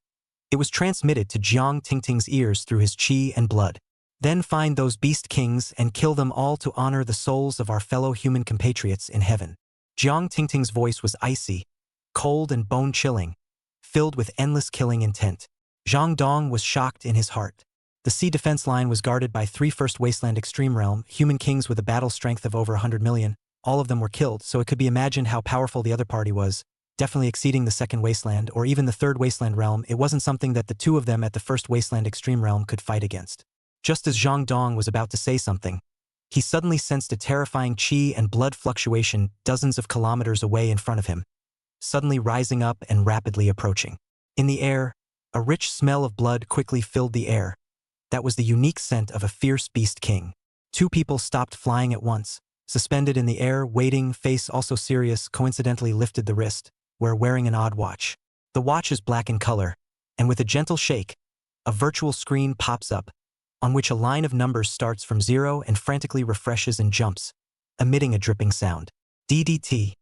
it was transmitted to Jiang Tingting's ears through his qi and blood. Then find those beast kings and kill them all to honor the souls of our fellow human compatriots in heaven. Jiang Tingting's voice was icy, cold and bone-chilling, filled with endless killing intent. Zhang Dong was shocked in his heart. The sea defense line was guarded by 3 First Wasteland Extreme Realm human kings with a battle strength of over 100 million. All of them were killed, so it could be imagined how powerful the other party was, definitely exceeding the Second Wasteland or even the Third Wasteland Realm. It wasn't something that the 2 of them at the First Wasteland Extreme Realm could fight against. Just as Zhang Dong was about to say something, he suddenly sensed a terrifying qi and blood fluctuation dozens of kilometers away in front of him, suddenly rising up and rapidly approaching. In the air, a rich smell of blood quickly filled the air. That was the unique scent of a fierce beast king. 2 people stopped flying at once, suspended in the air, waiting, face also serious, coincidentally lifted the wrist, where wearing an odd watch. The watch is black in color, and with a gentle shake, a virtual screen pops up, on which a line of numbers starts from 0 and frantically refreshes and jumps, emitting a dripping sound. DDT.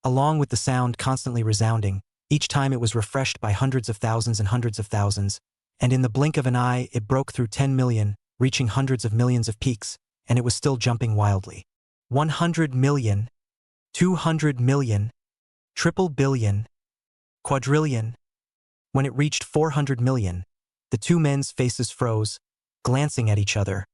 Along with the sound constantly resounding, each time it was refreshed by hundreds of thousands and hundreds of thousands, and in the blink of an eye it broke through 10 million, reaching hundreds of millions of peaks, and it was still jumping wildly. 100 million, 200 million, triple billion, quadrillion. When it reached 400 million, the 2 men's faces froze, glancing at each other,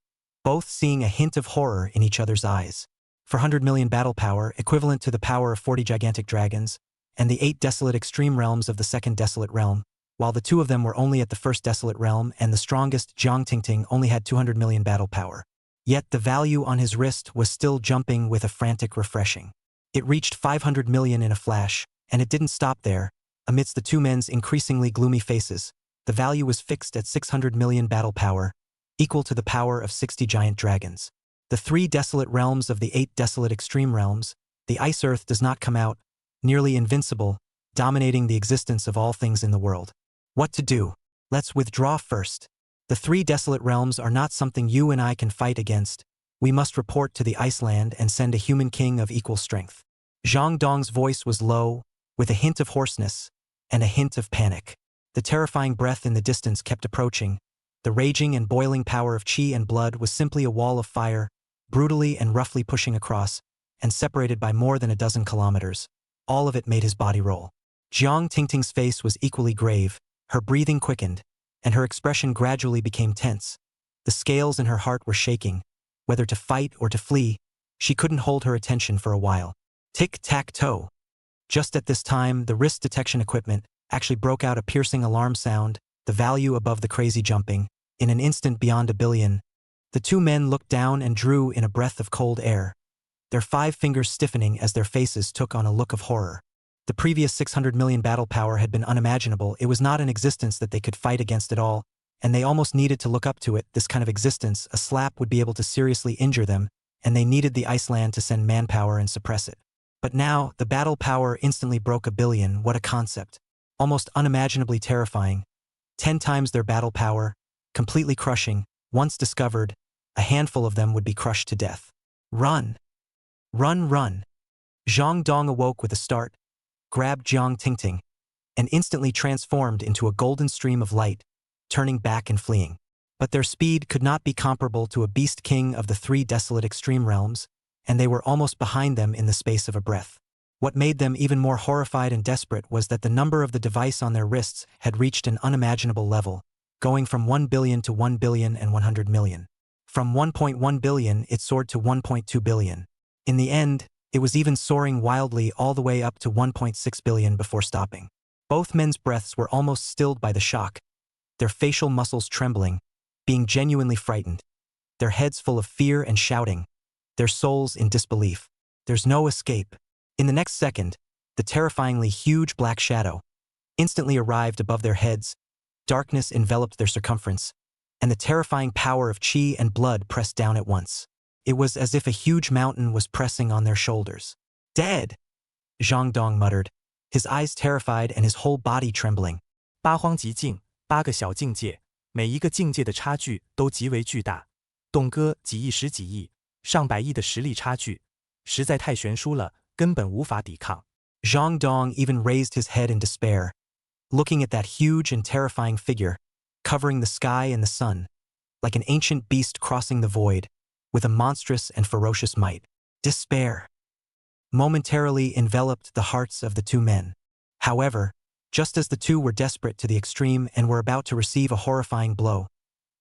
both seeing a hint of horror in each other's eyes. 400 million battle power, equivalent to the power of 40 gigantic dragons, and the 8 desolate extreme realms of the second desolate realm, while the 2 of them were only at the first desolate realm and the strongest, Jiang Tingting, only had 200 million battle power. Yet the value on his wrist was still jumping with a frantic refreshing. It reached 500 million in a flash, and it didn't stop there. Amidst the 2 men's increasingly gloomy faces, the value was fixed at 600 million battle power, equal to the power of 60 giant dragons. The 3 desolate realms of the 8 desolate extreme realms, the ice earth does not come out, nearly invincible, dominating the existence of all things in the world. What to do? Let's withdraw first. The 3 desolate realms are not something you and I can fight against. We must report to the Iceland and send a human king of equal strength. Zhang Dong's voice was low, with a hint of hoarseness, and a hint of panic. The terrifying breath in the distance kept approaching. The raging and boiling power of qi and blood was simply a wall of fire, brutally and roughly pushing across, and separated by more than a dozen kilometers. All of it made his body roll. Jiang Tingting's face was equally grave, her breathing quickened, and her expression gradually became tense. The scales in her heart were shaking. Whether to fight or to flee, she couldn't hold her attention for a while. Tic-tac-toe. Just at this time, the wrist detection equipment actually broke out a piercing alarm sound, the value above the crazy jumping, in an instant beyond a billion. The two men looked down and drew in a breath of cold air, their 5 fingers stiffening as their faces took on a look of horror. The previous 600 million battle power had been unimaginable. It was not an existence that they could fight against at all, and they almost needed to look up to it. This kind of existence, a slap would be able to seriously injure them, and they needed the Iceland to send manpower and suppress it. But now, the battle power instantly broke 1 billion. What a concept. Almost unimaginably terrifying. 10 times their battle power, completely crushing. Once discovered, a handful of them would be crushed to death. Run! Run, run! Zhang Dong awoke with a start, grabbed Jiang Tingting, and instantly transformed into a golden stream of light, turning back and fleeing. But their speed could not be comparable to a beast king of the 3 desolate extreme realms, and they were almost behind them in the space of a breath. What made them even more horrified and desperate was that the number of the device on their wrists had reached an unimaginable level, going from 1 billion to 1 billion and 100 million. From 1.1 billion, it soared to 1.2 billion. In the end, it was even soaring wildly all the way up to 1.6 billion before stopping. Both men's breaths were almost stilled by the shock, their facial muscles trembling, being genuinely frightened, their heads full of fear and shouting, their souls in disbelief. There's no escape. In the next second, the terrifyingly huge black shadow instantly arrived above their heads, darkness enveloped their circumference, and the terrifying power of qi and blood pressed down at once. It was as if a huge mountain was pressing on their shoulders. Dead! Zhang Dong muttered, his eyes terrified and his whole body trembling. 八荒极境，8个小境界，每一个境界的差距都极为巨大，动辄几亿、十几亿、上百亿的实力差距，实在太悬殊了，根本无法抵抗。Zhang Dong even raised his head in despair, looking at that huge and terrifying figure, covering the sky and the sun, like an ancient beast crossing the void, with a monstrous and ferocious might. Despair momentarily enveloped the hearts of the two men. However, just as the two were desperate to the extreme and were about to receive a horrifying blow,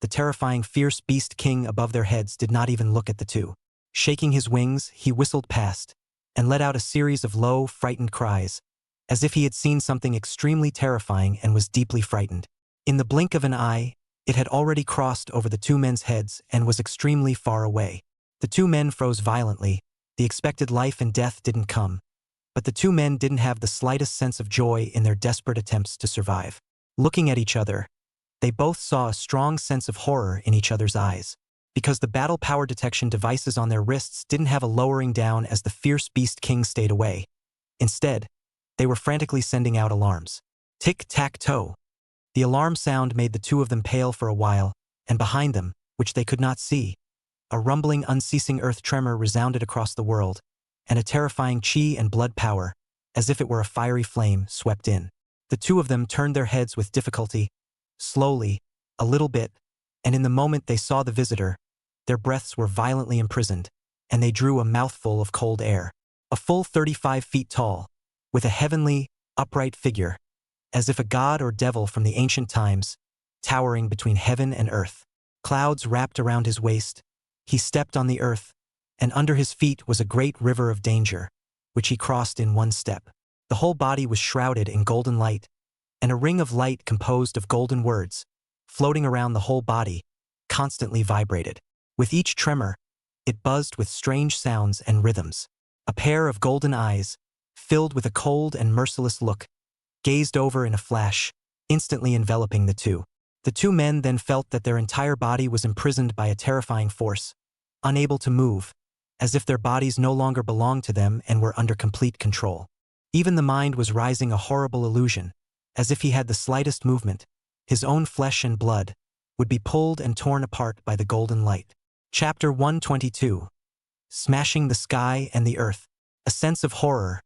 the terrifying fierce beast king above their heads did not even look at the two. Shaking his wings, he whistled past, and let out a series of low, frightened cries, as if he had seen something extremely terrifying and was deeply frightened. In the blink of an eye, it had already crossed over the two men's heads and was extremely far away. The two men froze violently. The expected life and death didn't come, but the two men didn't have the slightest sense of joy in their desperate attempts to survive. Looking at each other, they both saw a strong sense of horror in each other's eyes, because the battle power detection devices on their wrists didn't have a lowering down as the fierce beast king stayed away. Instead, they were frantically sending out alarms. Tic-tac-toe. The alarm sound made the two of them pale for a while, and behind them, which they could not see, a rumbling, unceasing earth tremor resounded across the world, and a terrifying qi and blood power, as if it were a fiery flame, swept in. The two of them turned their heads with difficulty, slowly, a little bit, and in the moment they saw the visitor, their breaths were violently imprisoned, and they drew a mouthful of cold air. A full 35 feet tall, with a heavenly, upright figure, as if a god or devil from the ancient times, towering between heaven and earth. Clouds wrapped around his waist. He stepped on the earth, and under his feet was a great river of danger, which he crossed in one step. The whole body was shrouded in golden light, and a ring of light composed of golden words, floating around the whole body, constantly vibrated. With each tremor, it buzzed with strange sounds and rhythms. A pair of golden eyes, filled with a cold and merciless look, gazed over in a flash, instantly enveloping the two. The two men then felt that their entire body was imprisoned by a terrifying force, unable to move, as if their bodies no longer belonged to them and were under complete control. Even the mind was rising a horrible illusion, as if he had the slightest movement, his own flesh and blood would be pulled and torn apart by the golden light. Chapter 122. Smashing the sky and the earth. A sense of horror,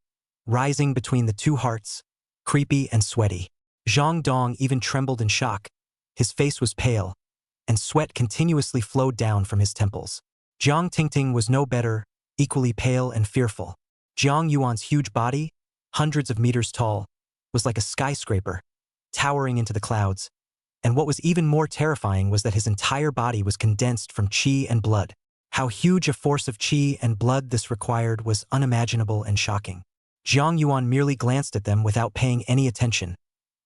rising between the two hearts, creepy and sweaty. Zhang Dong even trembled in shock. His face was pale, and sweat continuously flowed down from his temples. Jiang Tingting was no better, equally pale and fearful. Jiang Yuan's huge body, hundreds of meters tall, was like a skyscraper, towering into the clouds, and what was even more terrifying was that his entire body was condensed from qi and blood. How huge a force of qi and blood this required was unimaginable and shocking. Jiang Yuan merely glanced at them without paying any attention.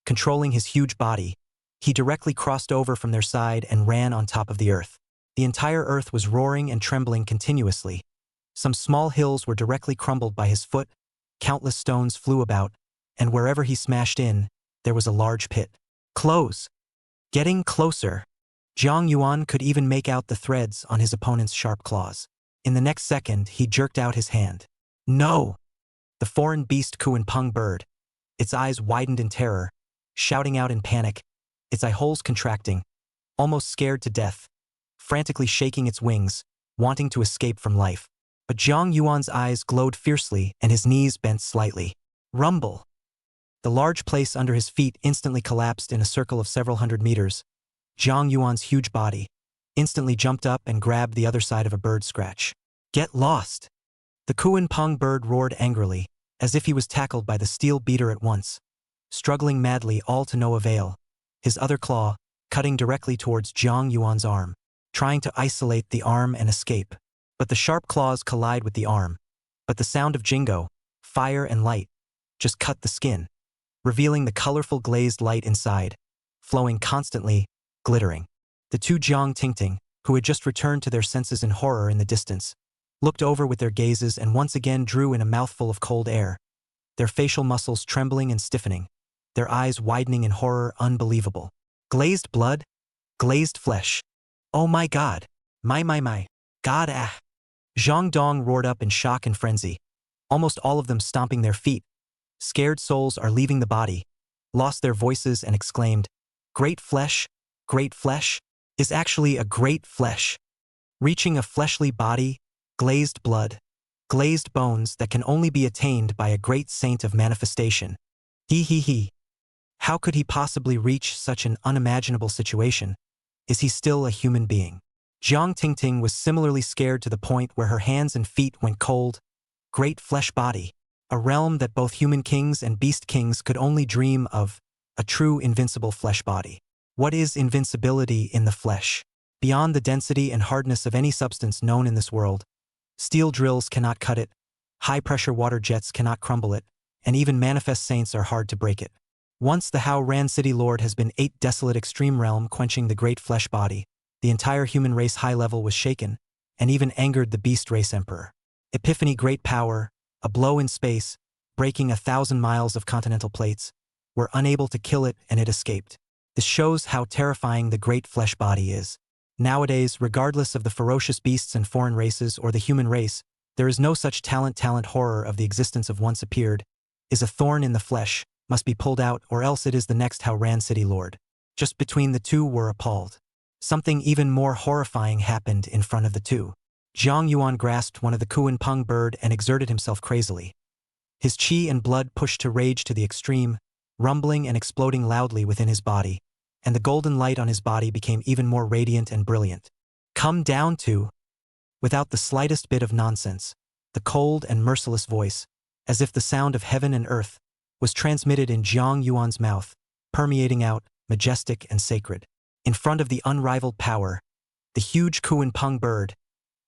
Controlling his huge body, he directly crossed over from their side and ran on top of the earth. The entire earth was roaring and trembling continuously. Some small hills were directly crumbled by his foot, countless stones flew about, and wherever he smashed in, there was a large pit. Close. Getting closer. Jiang Yuan could even make out the threads on his opponent's sharp claws. In the next second, he jerked out his hand. No! The foreign beast Kuan-pung bird. Its eyes widened in terror, shouting out in panic, its eye holes contracting, almost scared to death, frantically shaking its wings, wanting to escape from life. But Jiang Yuan's eyes glowed fiercely and his knees bent slightly. Rumble! The large place under his feet instantly collapsed in a circle of several hundred meters. Jiang Yuan's huge body instantly jumped up and grabbed the other side of a bird scratch. Get lost! The Kuan-pung bird roared angrily, as if he was tackled by the steel beater at once. Struggling madly, all to no avail, his other claw cutting directly towards Jiang Yuan's arm, trying to isolate the arm and escape. But the sharp claws collide with the arm. But the sound of jingo, fire and light, just cut the skin, revealing the colorful glazed light inside, flowing constantly, glittering. The two Jiang Tingting, who had just returned to their senses in horror in the distance, looked over with their gazes and once again drew in a mouthful of cold air, their facial muscles trembling and stiffening, their eyes widening in horror unbelievable. Glazed blood? Glazed flesh. Oh my god. My. God ah. Zhang Dong roared up in shock and frenzy, almost all of them stomping their feet. Scared souls are leaving the body, lost their voices and exclaimed, great flesh is actually a great flesh. Reaching a fleshly body, glazed blood, glazed bones that can only be attained by a great saint of manifestation. He. How could he possibly reach such an unimaginable situation? Is he still a human being? Jiang Tingting was similarly scared to the point where her hands and feet went cold. Great flesh body. A realm that both human kings and beast kings could only dream of, a true invincible flesh body. What is invincibility in the flesh? Beyond the density and hardness of any substance known in this world, steel drills cannot cut it, high-pressure water jets cannot crumble it, and even manifest saints are hard to break it. Once the Hao Ran City Lord has been 8 desolate extreme realm quenching the great flesh body, the entire human race high level was shaken, and even angered the beast race emperor. Epiphany great power, a blow in space, breaking 1,000 miles of continental plates, were unable to kill it and it escaped. This shows how terrifying the great flesh body is. Nowadays, regardless of the ferocious beasts and foreign races or the human race, there is no such talent horror of the existence of once appeared, is a thorn in the flesh, must be pulled out or else it is the next Hao Ran City Lord. Just between the two were appalled. Something even more horrifying happened in front of the two. Jiang Yuan grasped one of the Kuan-pung bird and exerted himself crazily. His qi and blood pushed to rage to the extreme, rumbling and exploding loudly within his body, and the golden light on his body became even more radiant and brilliant. Come down to... Without the slightest bit of nonsense, the cold and merciless voice, as if the sound of heaven and earth, was transmitted in Jiang Yuan's mouth, permeating out, majestic and sacred. In front of the unrivaled power, the huge Kuan-pung bird,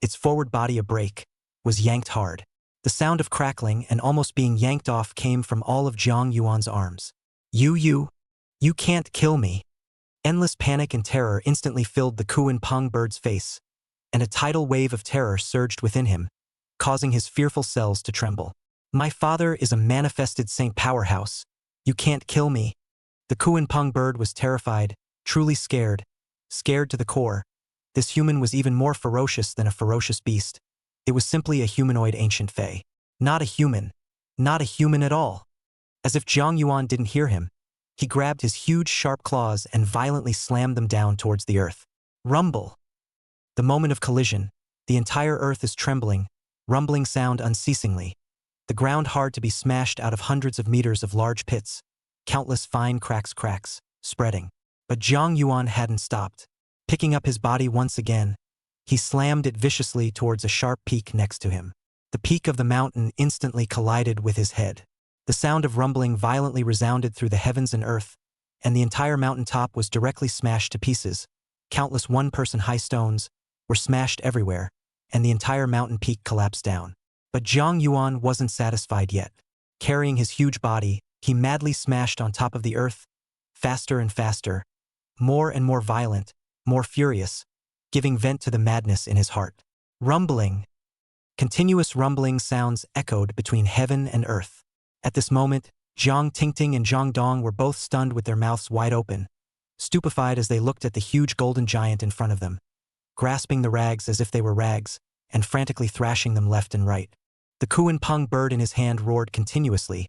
its forward body a break, was yanked hard. The sound of crackling and almost being yanked off came from all of Jiang Yuan's arms. You can't kill me. Endless panic and terror instantly filled the Kuan-pung bird's face, and a tidal wave of terror surged within him, causing his fearful cells to tremble. My father is a manifested saint powerhouse. You can't kill me. The Kuan-pung bird was terrified, truly scared to the core. This human was even more ferocious than a ferocious beast. It was simply a humanoid ancient fae. Not a human at all. As if Jiang Yuan didn't hear him, he grabbed his huge sharp claws and violently slammed them down towards the earth. Rumble. The moment of collision, the entire earth is trembling, rumbling sound unceasingly. The ground hard to be smashed out of hundreds of meters of large pits, countless fine cracks, spreading. But Jiang Yuan hadn't stopped. Picking up his body once again, he slammed it viciously towards a sharp peak next to him. The peak of the mountain instantly collided with his head. The sound of rumbling violently resounded through the heavens and earth, and the entire mountaintop was directly smashed to pieces. Countless one-person high stones were smashed everywhere, and the entire mountain peak collapsed down. But Jiang Yuan wasn't satisfied yet. Carrying his huge body, he madly smashed on top of the earth, faster and faster, more and more violent, more furious, giving vent to the madness in his heart. Rumbling. Continuous rumbling sounds echoed between heaven and earth. At this moment, Jiang Tingting and Jiang Dong were both stunned with their mouths wide open, stupefied as they looked at the huge golden giant in front of them, grasping the rags as if they were rags, and frantically thrashing them left and right. The Kuan Peng bird in his hand roared continuously,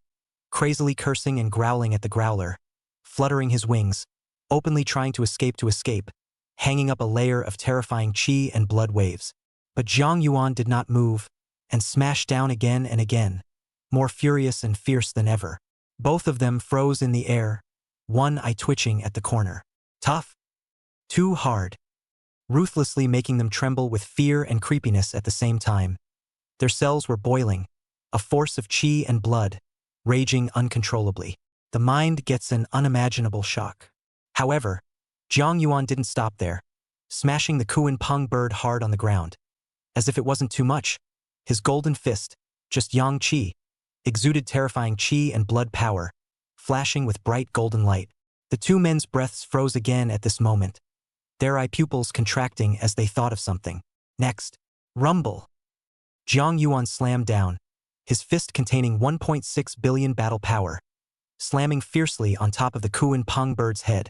crazily cursing and growling at the growler, fluttering his wings, openly trying to escape, hanging up a layer of terrifying chi and blood waves. But Zhang Yuan did not move, and smashed down again and again, more furious and fierce than ever. Both of them froze in the air, one eye twitching at the corner. Tough. Too hard. Ruthlessly making them tremble with fear and creepiness at the same time. Their cells were boiling, a force of chi and blood, raging uncontrollably. The mind gets an unimaginable shock. However, Jiang Yuan didn't stop there, smashing the Kuan Peng bird hard on the ground. As if it wasn't too much, his golden fist, just yang qi, exuded terrifying qi and blood power, flashing with bright golden light. The two men's breaths froze again at this moment, their eye pupils contracting as they thought of something. Next, rumble. Jiang Yuan slammed down, his fist containing 1.6 billion battle power, slamming fiercely on top of the Kuan Peng bird's head,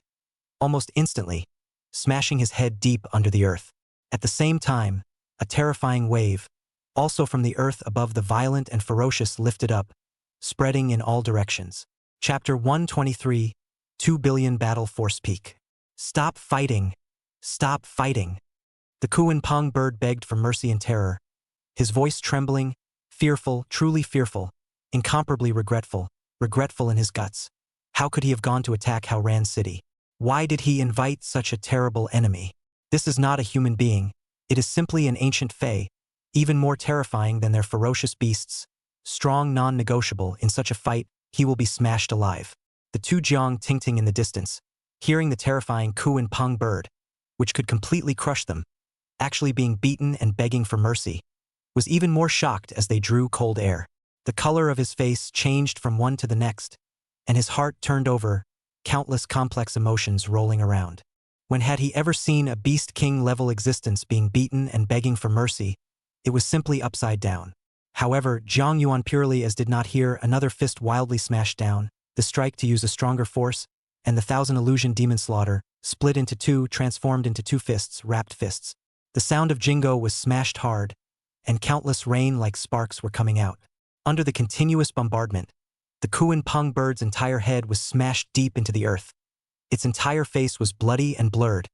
almost instantly, smashing his head deep under the earth. At the same time, a terrifying wave, also from the earth above the violent and ferocious, lifted up, spreading in all directions. Chapter 123, 2 billion battle force peak. Stop fighting. Stop fighting. The Kuan Peng bird begged for mercy and terror, his voice trembling, fearful, truly fearful, incomparably regretful in his guts. How could he have gone to attack Haoran City? Why did he invite such a terrible enemy? This is not a human being. It is simply an ancient fae, even more terrifying than their ferocious beasts. Strong, non-negotiable, in such a fight, he will be smashed alive. The two Jiang Tingting in the distance, hearing the terrifying Kuan Peng bird, which could completely crush them, actually being beaten and begging for mercy, was even more shocked as they drew cold air. The color of his face changed from one to the next, and his heart turned over, countless complex emotions rolling around. When had he ever seen a Beast King-level existence being beaten and begging for mercy? It was simply upside down. However, Jiang Yuan purely as did not hear another fist wildly smashed down, the strike to use a stronger force, and the 1,000 illusion demon slaughter, split into two, transformed into two fists, wrapped fists. The sound of Jingo was smashed hard, and countless rain-like sparks were coming out. Under the continuous bombardment, the Kuan Peng bird's entire head was smashed deep into the earth. Its entire face was bloody and blurred,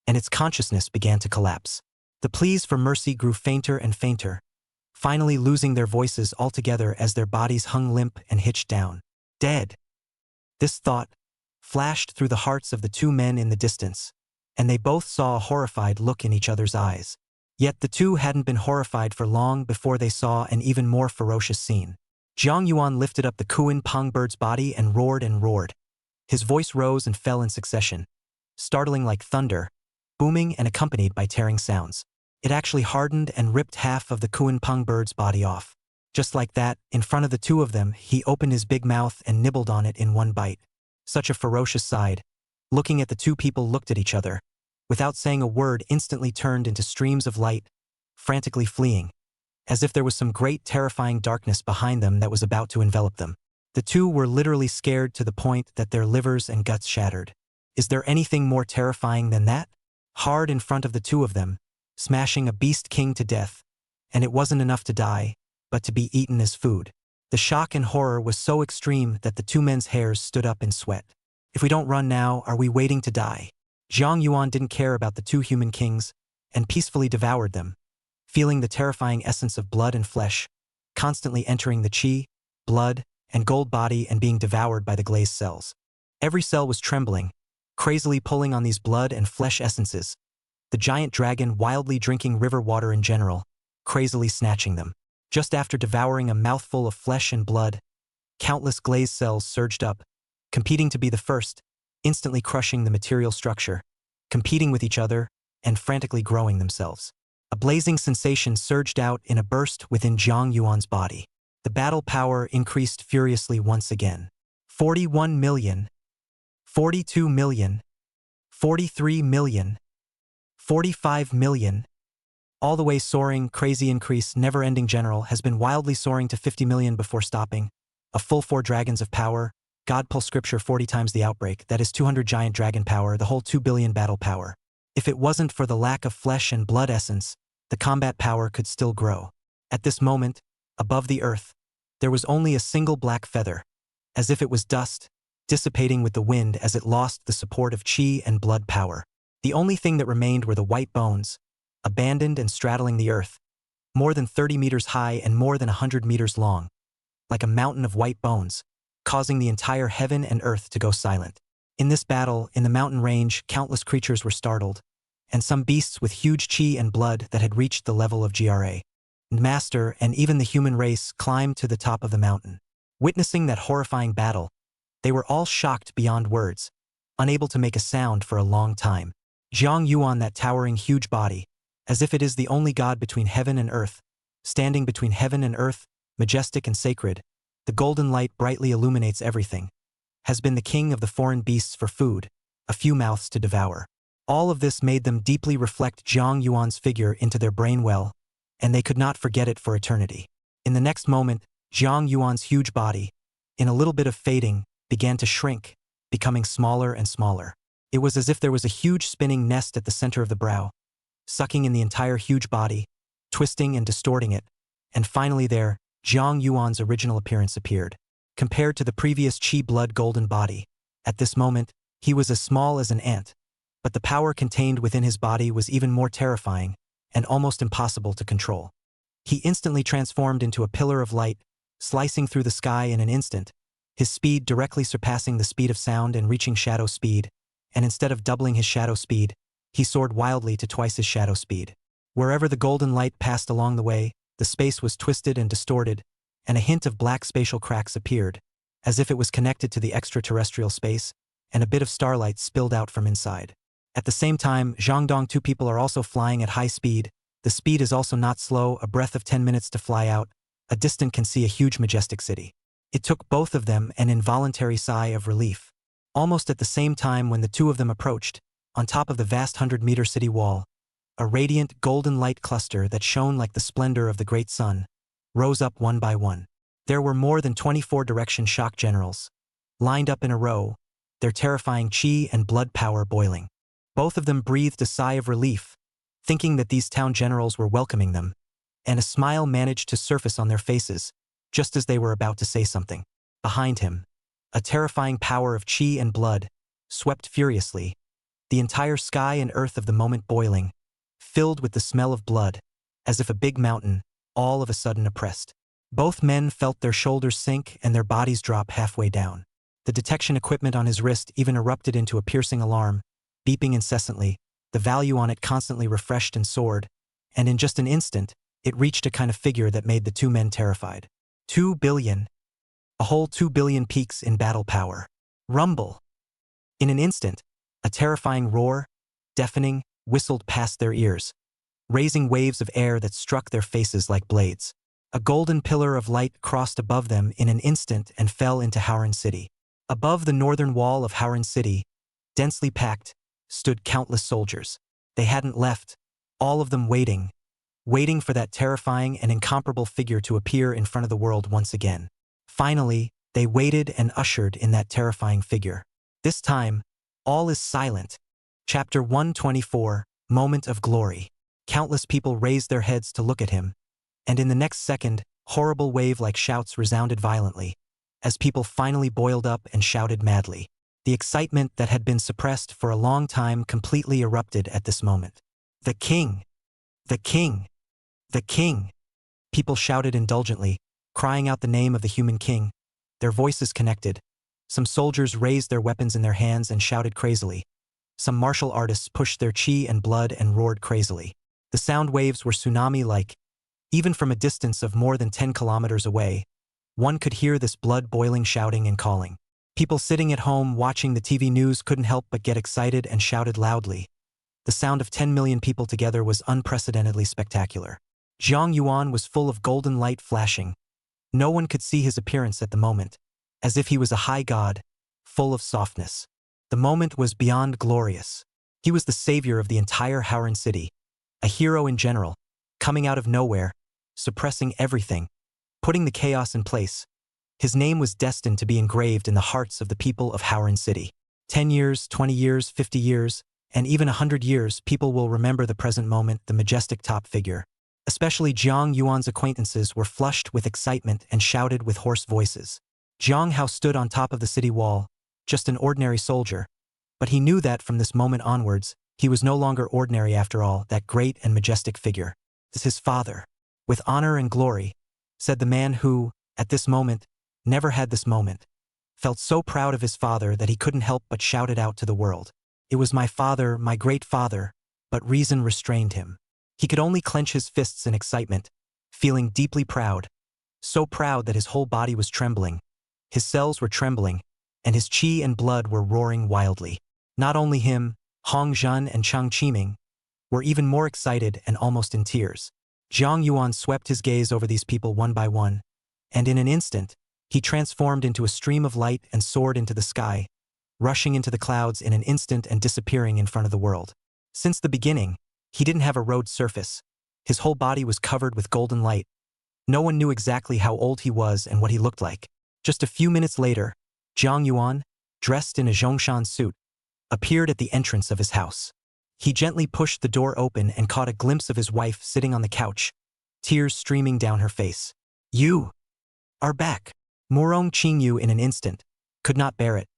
and its consciousness began to collapse. The pleas for mercy grew fainter and fainter, finally losing their voices altogether as their bodies hung limp and hitched down. Dead. This thought flashed through the hearts of the two men in the distance, and they both saw a horrified look in each other's eyes. Yet the two hadn't been horrified for long before they saw an even more ferocious scene. Jiang Yuan lifted up the Kuan Peng bird's body and roared and roared. His voice rose and fell in succession, startling like thunder, booming and accompanied by tearing sounds. It actually hardened and ripped half of the Kuan Peng bird's body off. Just like that, in front of the two of them, he opened his big mouth and nibbled on it in one bite. Such a ferocious sight. Looking at the two people looked at each other, without saying a word, instantly turned into streams of light, frantically fleeing, as if there was some great terrifying darkness behind them that was about to envelop them. The two were literally scared to the point that their livers and guts shattered. Is there anything more terrifying than that? Hard in front of the two of them, smashing a beast king to death, and it wasn't enough to die, but to be eaten as food. The shock and horror was so extreme that the two men's hairs stood up in sweat. If we don't run now, are we waiting to die? Jiang Yuan didn't care about the two human kings, and peacefully devoured them, feeling the terrifying essence of blood and flesh, constantly entering the chi, blood, and gold body and being devoured by the glazed cells. Every cell was trembling, crazily pulling on these blood and flesh essences, the giant dragon wildly drinking river water in general, crazily snatching them. Just after devouring a mouthful of flesh and blood, countless glazed cells surged up, competing to be the first, instantly crushing the material structure, competing with each other, and frantically growing themselves. A blazing sensation surged out in a burst within Jiang Yuan's body. The battle power increased furiously once again. 41 million, 42 million, 43 million, 45 million. All the way soaring, crazy increase, never-ending general has been wildly soaring to 50 million before stopping. A full 4 dragons of power. God pull scripture 40 times the outbreak, that is 200 giant dragon power, the whole 2 billion battle power. If it wasn't for the lack of flesh and blood essence, the combat power could still grow. At this moment, above the earth, there was only a single black feather, as if it was dust, dissipating with the wind as it lost the support of chi and blood power. The only thing that remained were the white bones, abandoned and straddling the earth, more than 30 meters high and more than 100 meters long, like a mountain of white bones, causing the entire heaven and earth to go silent. In this battle, in the mountain range, countless creatures were startled, and some beasts with huge chi and blood that had reached the level of GRA. Master and even the human race climbed to the top of the mountain. Witnessing that horrifying battle, they were all shocked beyond words, unable to make a sound for a long time. Zhang Yuan, that towering huge body, as if it is the only god between heaven and earth, standing between heaven and earth, majestic and sacred, the golden light brightly illuminates everything, has been the king of the foreign beasts for food, a few mouths to devour. All of this made them deeply reflect Zhang Yuan's figure into their brain well, and they could not forget it for eternity. In the next moment, Zhang Yuan's huge body, in a little bit of fading, began to shrink, becoming smaller and smaller. It was as if there was a huge spinning nest at the center of the brow, sucking in the entire huge body, twisting and distorting it, and finally there, Zhang Yuan's original appearance appeared. Compared to the previous chi blood golden body, at this moment, he was as small as an ant, but the power contained within his body was even more terrifying and almost impossible to control. He instantly transformed into a pillar of light, slicing through the sky in an instant, his speed directly surpassing the speed of sound and reaching shadow speed, and instead of doubling his shadow speed, he soared wildly to twice his shadow speed. Wherever the golden light passed along the way, the space was twisted and distorted, and a hint of black spatial cracks appeared, as if it was connected to the extraterrestrial space, and a bit of starlight spilled out from inside. At the same time, Zhangdong, 2 people are also flying at high speed. The speed is also not slow, a breath of 10 minutes to fly out. A distant can see a huge majestic city. It took both of them an involuntary sigh of relief. Almost at the same time when the 2 of them approached, on top of the vast 100-meter city wall, a radiant golden light cluster that shone like the splendor of the great sun, rose up one by one. There were more than 24 direction shock generals, lined up in a row, their terrifying chi and blood power boiling. Both of them breathed a sigh of relief, thinking that these town generals were welcoming them, and a smile managed to surface on their faces, just as they were about to say something. Behind him, a terrifying power of chi and blood swept furiously, the entire sky and earth of the moment boiling, filled with the smell of blood, as if a big mountain, all of a sudden oppressed. Both men felt their shoulders sink and their bodies drop halfway down. The detection equipment on his wrist even erupted into a piercing alarm, beeping incessantly, the value on it constantly refreshed and soared, and in just an instant, it reached a kind of figure that made the 2 men terrified. 2 billion. A whole 2 billion peaks in battle power. Rumble. In an instant, a terrifying roar, deafening, whistled past their ears, raising waves of air that struck their faces like blades. A golden pillar of light crossed above them in an instant and fell into Howran City. Above the northern wall of Howran City, densely packed, stood countless soldiers. They hadn't left, all of them waiting for that terrifying and incomparable figure to appear in front of the world once again. Finally, they waited and ushered in that terrifying figure. This time, all is silent. Chapter 124, Moment of Glory. Countless people raised their heads to look at him, and in the next second, horrible wave-like shouts resounded violently, as people finally boiled up and shouted madly. The excitement that had been suppressed for a long time completely erupted at this moment. The king! The king! The king! People shouted indulgently, crying out the name of the human king, their voices connected. Some soldiers raised their weapons in their hands and shouted crazily. Some martial artists pushed their chi and blood and roared crazily. The sound waves were tsunami-like. Even from a distance of more than 10 kilometers away, one could hear this blood-boiling shouting and calling. People sitting at home watching the TV news couldn't help but get excited and shouted loudly. The sound of 10 million people together was unprecedentedly spectacular. Zhang Yuan was full of golden light flashing. No one could see his appearance at the moment, as if he was a high god, full of softness. The moment was beyond glorious. He was the savior of the entire Howran city, a hero in general, coming out of nowhere, suppressing everything, putting the chaos in place. His name was destined to be engraved in the hearts of the people of Howran City. 10 years, 20 years, 50 years, and even 100 years, people will remember the present moment, the majestic top figure. Especially Jiang Yuan's acquaintances were flushed with excitement and shouted with hoarse voices. Jiang Hao stood on top of the city wall, just an ordinary soldier. But he knew that from this moment onwards, he was no longer ordinary after all, that great and majestic figure. This is his father. With honor and glory, said the man who, at this moment, never had this moment, felt so proud of his father that he couldn't help but shout it out to the world. It was my father, my great father, but reason restrained him. He could only clench his fists in excitement, feeling deeply proud, so proud that his whole body was trembling. His cells were trembling, and his qi and blood were roaring wildly. Not only him, Hong Zhen and Chang Qiming were even more excited and almost in tears. Jiang Yuan swept his gaze over these people one by one, and in an instant, he transformed into a stream of light and soared into the sky, rushing into the clouds in an instant and disappearing in front of the world. Since the beginning, he didn't have a road surface. His whole body was covered with golden light. No one knew exactly how old he was and what he looked like. Just a few minutes later, Jiang Yuan, dressed in a Zhongshan suit, appeared at the entrance of his house. He gently pushed the door open and caught a glimpse of his wife sitting on the couch, tears streaming down her face. "You are back." Morong Qingyu in an instant could not bear it,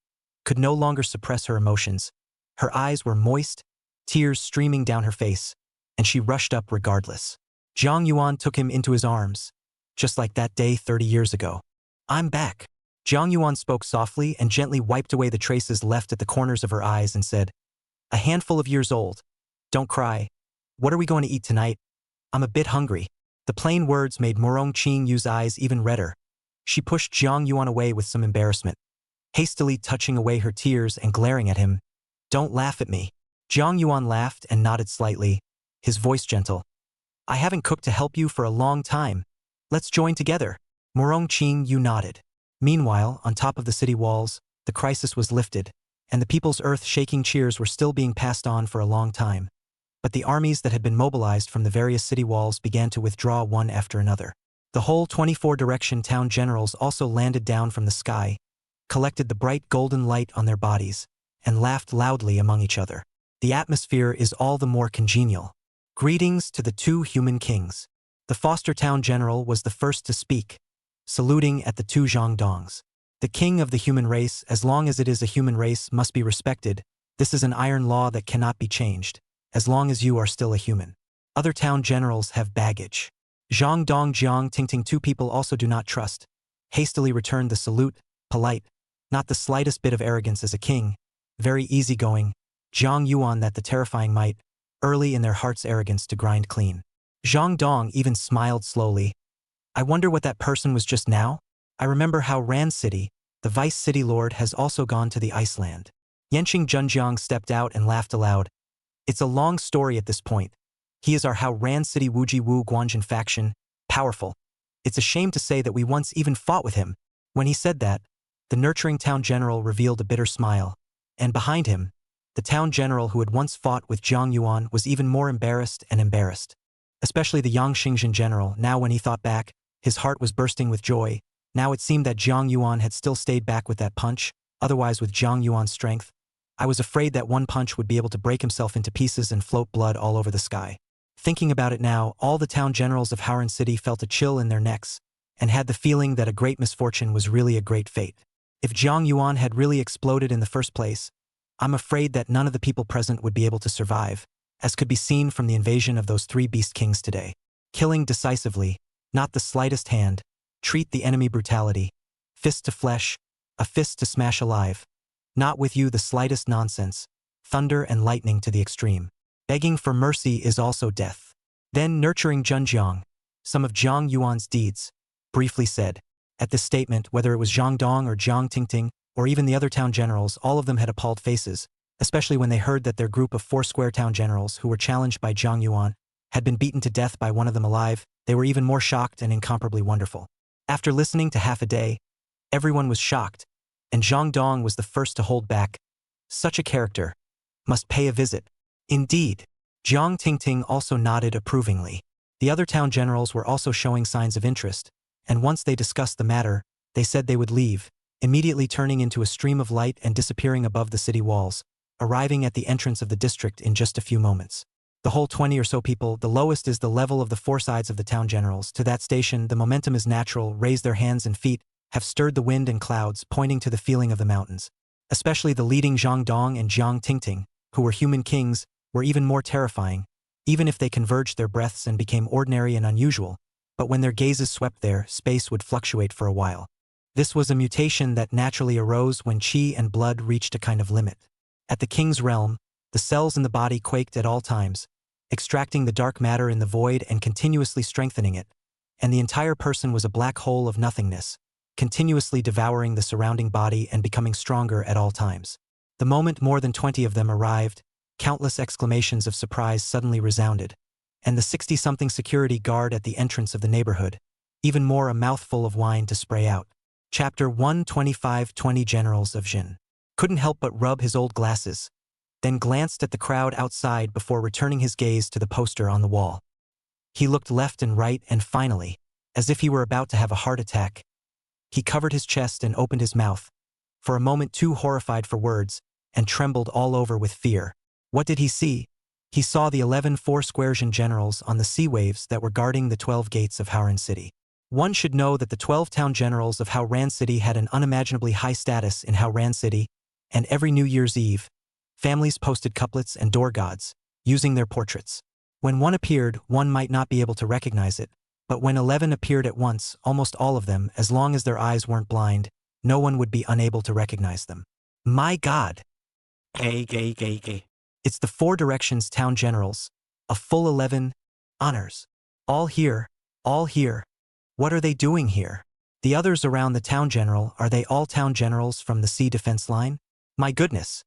could no longer suppress her emotions. Her eyes were moist, tears streaming down her face, and she rushed up regardless. Jiang Yuan took him into his arms, just like that day 30 years ago. "I'm back." Jiang Yuan spoke softly and gently wiped away the traces left at the corners of her eyes and said, "A handful of years old. Don't cry. What are we going to eat tonight? I'm a bit hungry." The plain words made Morong Qingyu's eyes even redder. She pushed Jiang Yuan away with some embarrassment, hastily touching away her tears and glaring at him. "Don't laugh at me." Jiang Yuan laughed and nodded slightly, his voice gentle. "I haven't cooked to help you for a long time. Let's join together." Morong Qingyu nodded. Meanwhile, on top of the city walls, the crisis was lifted, and the people's earth-shaking cheers were still being passed on for a long time. But the armies that had been mobilized from the various city walls began to withdraw one after another. The whole 24-direction town generals also landed down from the sky, collected the bright golden light on their bodies, and laughed loudly among each other. The atmosphere is all the more congenial. Greetings to the two human kings. The foster town general was the first to speak, saluting at the two Zhangdongs. "The king of the human race, as long as it is a human race, must be respected. This is an iron law that cannot be changed, as long as you are still a human. Other town generals have baggage." Zhang Dong Jiang Tingting, two people also do not trust, hastily returned the salute, polite, not the slightest bit of arrogance as a king, very easygoing, Jiang Yuan that the terrifying might, early in their heart's arrogance to grind clean. Zhang Dong even smiled slowly. "I wonder what that person was just now? I remember how Ran City, the vice city lord, has also gone to the Iceland." Yenqing Zhenjiang stepped out and laughed aloud. "It's a long story at this point. He is our How Ran City Wuji Wu Guanjin faction, powerful. It's a shame to say that we once even fought with him." When he said that, the nurturing town general revealed a bitter smile, and behind him, the town general who had once fought with Jiang Yuan was even more embarrassed and embarrassed. Especially the Yangxingzhen general, now when he thought back, his heart was bursting with joy. Now it seemed that Jiang Yuan had still stayed back with that punch, otherwise with Jiang Yuan's strength, I was afraid that one punch would be able to break himself into pieces and float blood all over the sky. Thinking about it now, all the town generals of Howran City felt a chill in their necks, and had the feeling that a great misfortune was really a great fate. If Jiang Yuan had really exploded in the first place, I'm afraid that none of the people present would be able to survive, as could be seen from the invasion of those three beast kings today. Killing decisively, not the slightest hand, treat the enemy brutality, fist to flesh, a fist to smash alive. Not with you the slightest nonsense, thunder and lightning to the extreme. Begging for mercy is also death. Then nurturing Zhenjiang, some of Jiang Yuan's deeds, briefly said. At this statement, whether it was Zhang Dong or Jiang Tingting, or even the other town generals, all of them had appalled faces, especially when they heard that their group of 4 square town generals who were challenged by Jiang Yuan had been beaten to death by one of them alive. They were even more shocked and incomparably wonderful. After listening to half a day, everyone was shocked, and Zhang Dong was the first to hold back. Such a character. Must pay a visit. Indeed. Jiang Tingting also nodded approvingly. The other town generals were also showing signs of interest, and once they discussed the matter, they said they would leave, immediately turning into a stream of light and disappearing above the city walls, arriving at the entrance of the district in just a few moments. The whole 20 or so people, the lowest is the level of the four sides of the town generals. To that station, the momentum is natural, raise their hands and feet, have stirred the wind and clouds, pointing to the feeling of the mountains. Especially the leading Zhang Dong and Jiang Tingting, who were human kings, were even more terrifying, even if they converged their breaths and became ordinary and unusual, but when their gazes swept there, space would fluctuate for a while. This was a mutation that naturally arose when qi and blood reached a kind of limit. At the king's realm, the cells in the body quaked at all times, extracting the dark matter in the void and continuously strengthening it, and the entire person was a black hole of nothingness, continuously devouring the surrounding body and becoming stronger at all times. The moment more than 20 of them arrived, countless exclamations of surprise suddenly resounded, and the 60-something security guard at the entrance of the neighborhood, even more a mouthful of wine to spray out. Chapter 125 20 Generals of Jin. Couldn't help but rub his old glasses, then glanced at the crowd outside before returning his gaze to the poster on the wall. He looked left and right and finally, as if he were about to have a heart attack, he covered his chest and opened his mouth, for a moment too horrified for words, and trembled all over with fear. What did he see? He saw the 11 four-square Jin generals on the sea waves that were guarding the 12 gates of Haoran City. One should know that the 12 town generals of Haoran City had an unimaginably high status in Haoran City, and every New Year's Eve, families posted couplets and door gods, using their portraits. When one appeared, one might not be able to recognize it, but when 11 appeared at once, almost all of them, as long as their eyes weren't blind, no one would be unable to recognize them. My God! It's the Four Directions town generals, a full 11 honors. All here, all here. What are they doing here? The others around the town general, are they all town generals from the sea defense line? My goodness.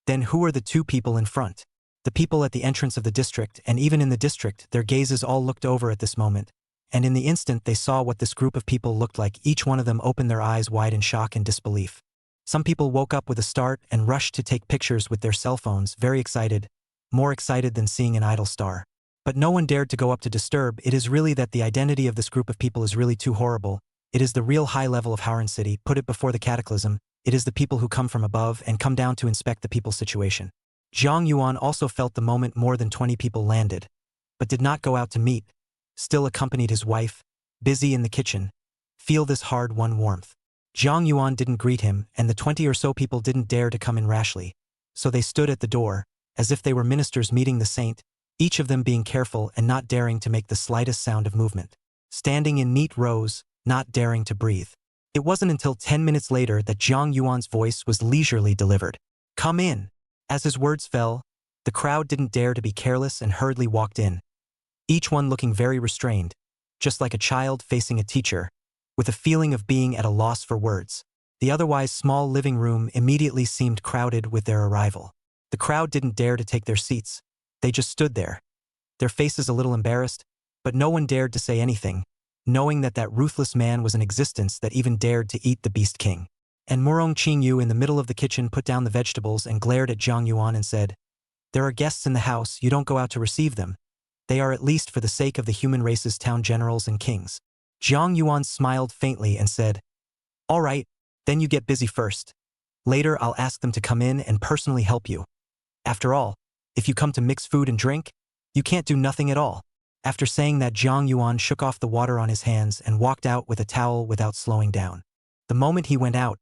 Then who are the two people in front? The people at the entrance of the district, and even in the district, their gazes all looked over at this moment, and in the instant they saw what this group of people looked like. Each one of them opened their eyes wide in shock and disbelief. Some people woke up with a start and rushed to take pictures with their cell phones, very excited, more excited than seeing an idol star. But no one dared to go up to disturb. It is really that the identity of this group of people is really too horrible. It is the real high level of Haoran City, put it before the cataclysm. It is the people who come from above and come down to inspect the people's situation. Zhang Yuan also felt the moment more than 20 people landed, but did not go out to meet, still accompanied his wife, busy in the kitchen, feel this hard-won warmth. Zhang Yuan didn't greet him, and the 20 or so people didn't dare to come in rashly, so they stood at the door, as if they were ministers meeting the saint, each of them being careful and not daring to make the slightest sound of movement, standing in neat rows, not daring to breathe. It wasn't until 10 minutes later that Zhang Yuan's voice was leisurely delivered. Come in. As his words fell, the crowd didn't dare to be careless and hurriedly walked in, each one looking very restrained, just like a child facing a teacher, with a feeling of being at a loss for words. The otherwise small living room immediately seemed crowded with their arrival. The crowd didn't dare to take their seats. They just stood there, their faces a little embarrassed, but no one dared to say anything, knowing that that ruthless man was in existence that even dared to eat the Beast King. And Murong Qingyu in the middle of the kitchen put down the vegetables and glared at Zhang Yuan and said, "There are guests in the house, you don't go out to receive them. They are at least for the sake of the human race's town generals and kings." Zhang Yuan smiled faintly and said, "All right, then you get busy first. Later I'll ask them to come in and personally help you. After all, if you come to mix food and drink, you can't do nothing at all." After saying that, Zhang Yuan shook off the water on his hands and walked out with a towel without slowing down. The moment he went out,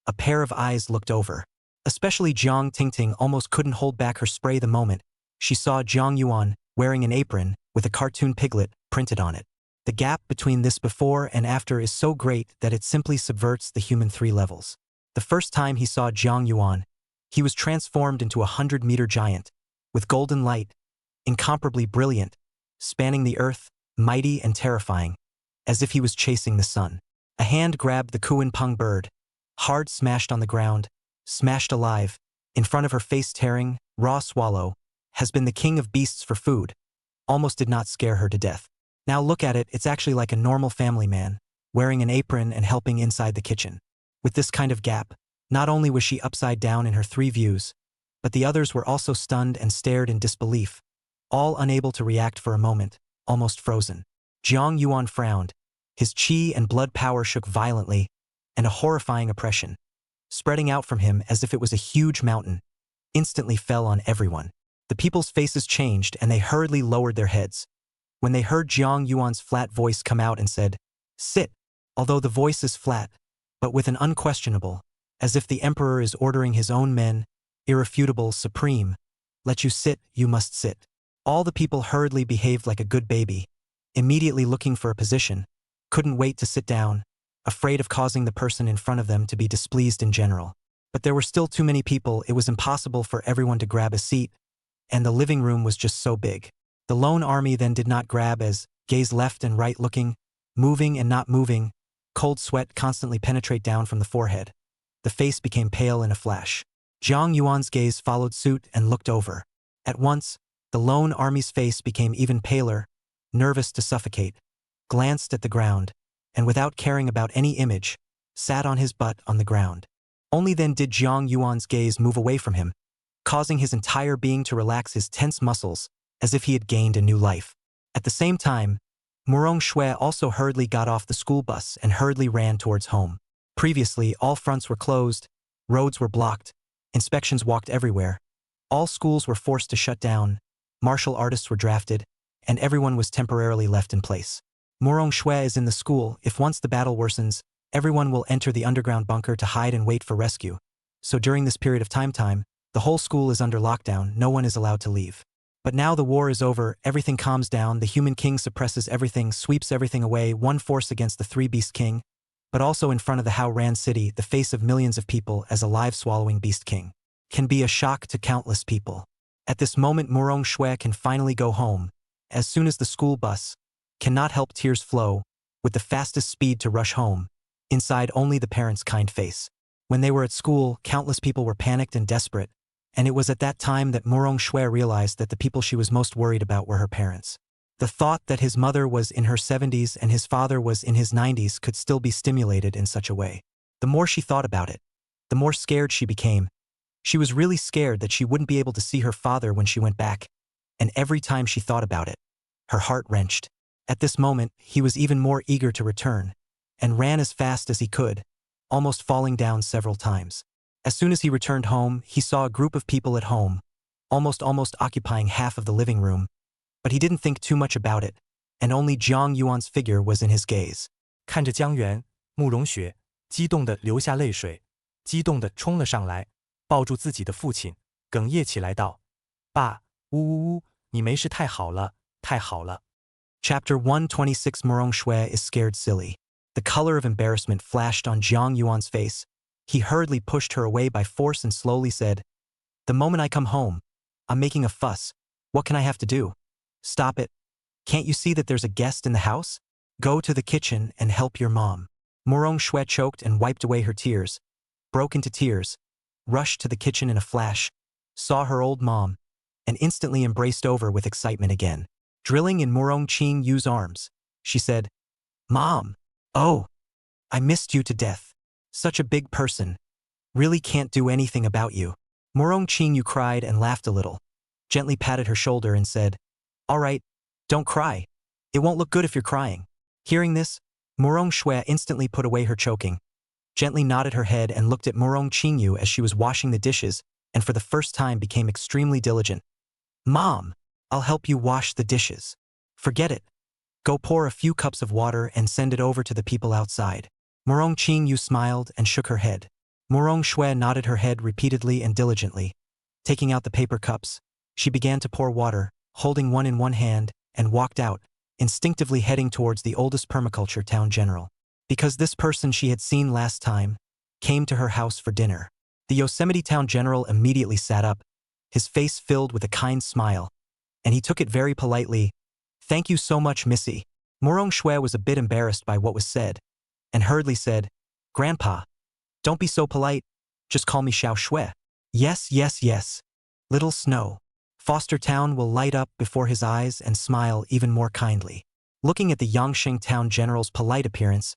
a pair of eyes looked over. Especially Jiang Tingting almost couldn't hold back her spray the moment she saw Zhang Yuan wearing an apron with a cartoon piglet printed on it. The gap between this before and after is so great that it simply subverts the human 3 levels. The first time he saw Zhang Yuan, he was transformed into a 100-meter giant, with golden light, incomparably brilliant, spanning the earth, mighty and terrifying, as if he was chasing the sun. A hand grabbed the Kuan Peng bird, hard smashed on the ground, smashed alive, in front of her face tearing, raw swallow, has been the king of beasts for food, almost did not scare her to death. Now look at it, it's actually like a normal family man, wearing an apron and helping inside the kitchen. With this kind of gap, not only was she upside down in her 3 views, but the others were also stunned and stared in disbelief, all unable to react for a moment, almost frozen. Jiang Yuan frowned. His qi and blood power shook violently, and a horrifying oppression, spreading out from him as if it was a huge mountain, instantly fell on everyone. The people's faces changed and they hurriedly lowered their heads. When they heard Jiang Yuan's flat voice come out and said, "Sit," although the voice is flat, but with an unquestionable, as if the emperor is ordering his own men, irrefutable, supreme, "Let you sit, you must sit." All the people hurriedly behaved like a good baby, immediately looking for a position, couldn't wait to sit down, afraid of causing the person in front of them to be displeased in general. But there were still too many people, it was impossible for everyone to grab a seat, and the living room was just so big. The lone army then did not grab as, gaze left and right looking, moving and not moving, cold sweat constantly penetrate down from the forehead. The face became pale in a flash. Jiang Yuan's gaze followed suit and looked over. At once, the lone army's face became even paler, nervous to suffocate, glanced at the ground, and without caring about any image, sat on his butt on the ground. Only then did Jiang Yuan's gaze move away from him, causing his entire being to relax his tense muscles, as if he had gained a new life. At the same time, Murong Shui also hurriedly got off the school bus and hurriedly ran towards home. Previously, all fronts were closed, roads were blocked, inspections walked everywhere, all schools were forced to shut down, martial artists were drafted, and everyone was temporarily left in place. Murong Shui is in the school. If once the battle worsens, everyone will enter the underground bunker to hide and wait for rescue. So during this period of time, the whole school is under lockdown, no one is allowed to leave. But now the war is over, everything calms down, the human king suppresses everything, sweeps everything away, one force against the three-beast king, but also in front of the Hao Ran city, the face of millions of people as a live-swallowing beast king can be a shock to countless people. At this moment Murong Shui can finally go home, as soon as the school bus cannot help tears flow, with the fastest speed to rush home, inside only the parents' kind face. When they were at school, countless people were panicked and desperate, and it was at that time that Murong Shui realized that the people she was most worried about were her parents. The thought that his mother was in her 70s and his father was in his 90s could still be stimulated in such a way. The more she thought about it, the more scared she became. She was really scared that she wouldn't be able to see her father when she went back, and every time she thought about it, her heart wrenched. At this moment, he was even more eager to return, and ran as fast as he could, almost falling down several times. As soon as he returned home, he saw a group of people at home, almost occupying half of the living room, but he didn't think too much about it, and only Jiang Yuan's figure was in his gaze. 看着江源，慕容雪激动地流下泪水，激动地冲了上来，抱住自己的父亲，哽咽起来道：“爸，呜呜呜，你没事太好了，太好了。” Chapter 126 Murong Shui is scared silly. The color of embarrassment flashed on Jiang Yuan's face. He hurriedly pushed her away by force and slowly said, "The moment I come home, I'm making a fuss. What can I have to do? Stop it. Can't you see that there's a guest in the house? Go to the kitchen and help your mom." Murong Shui choked and wiped away her tears, broke into tears, rushed to the kitchen in a flash, saw her old mom, and instantly embraced over with excitement again. Drilling in Murong Qing Yu's arms, she said, "Mom, oh, I missed you to death. Such a big person. Really can't do anything about you." Murong Qing Yu cried and laughed a little, gently patted her shoulder and said, "All right, don't cry. It won't look good if you're crying." Hearing this, Murong Shui instantly put away her choking, gently nodded her head and looked at Murong Qing Yu as she was washing the dishes, and for the first time became extremely diligent. "Mom, I'll help you wash the dishes. Forget it. Go pour a few cups of water and send it over to the people outside." Murong Qing Yu smiled and shook her head. Murong Shui nodded her head repeatedly and diligently. Taking out the paper cups, she began to pour water, holding one in one hand, and walked out, instinctively heading towards the oldest permaculture town general. Because this person she had seen last time came to her house for dinner. The Yosemite town general immediately sat up, his face filled with a kind smile, and he took it very politely. "Thank you so much, Missy." Murong Shui was a bit embarrassed by what was said, and hurriedly said, "Grandpa, don't be so polite, just call me Xiao Shui." "Yes, yes, yes. Little Snow." Foster Town will light up before his eyes and smile even more kindly. Looking at the Yangsheng town general's polite appearance,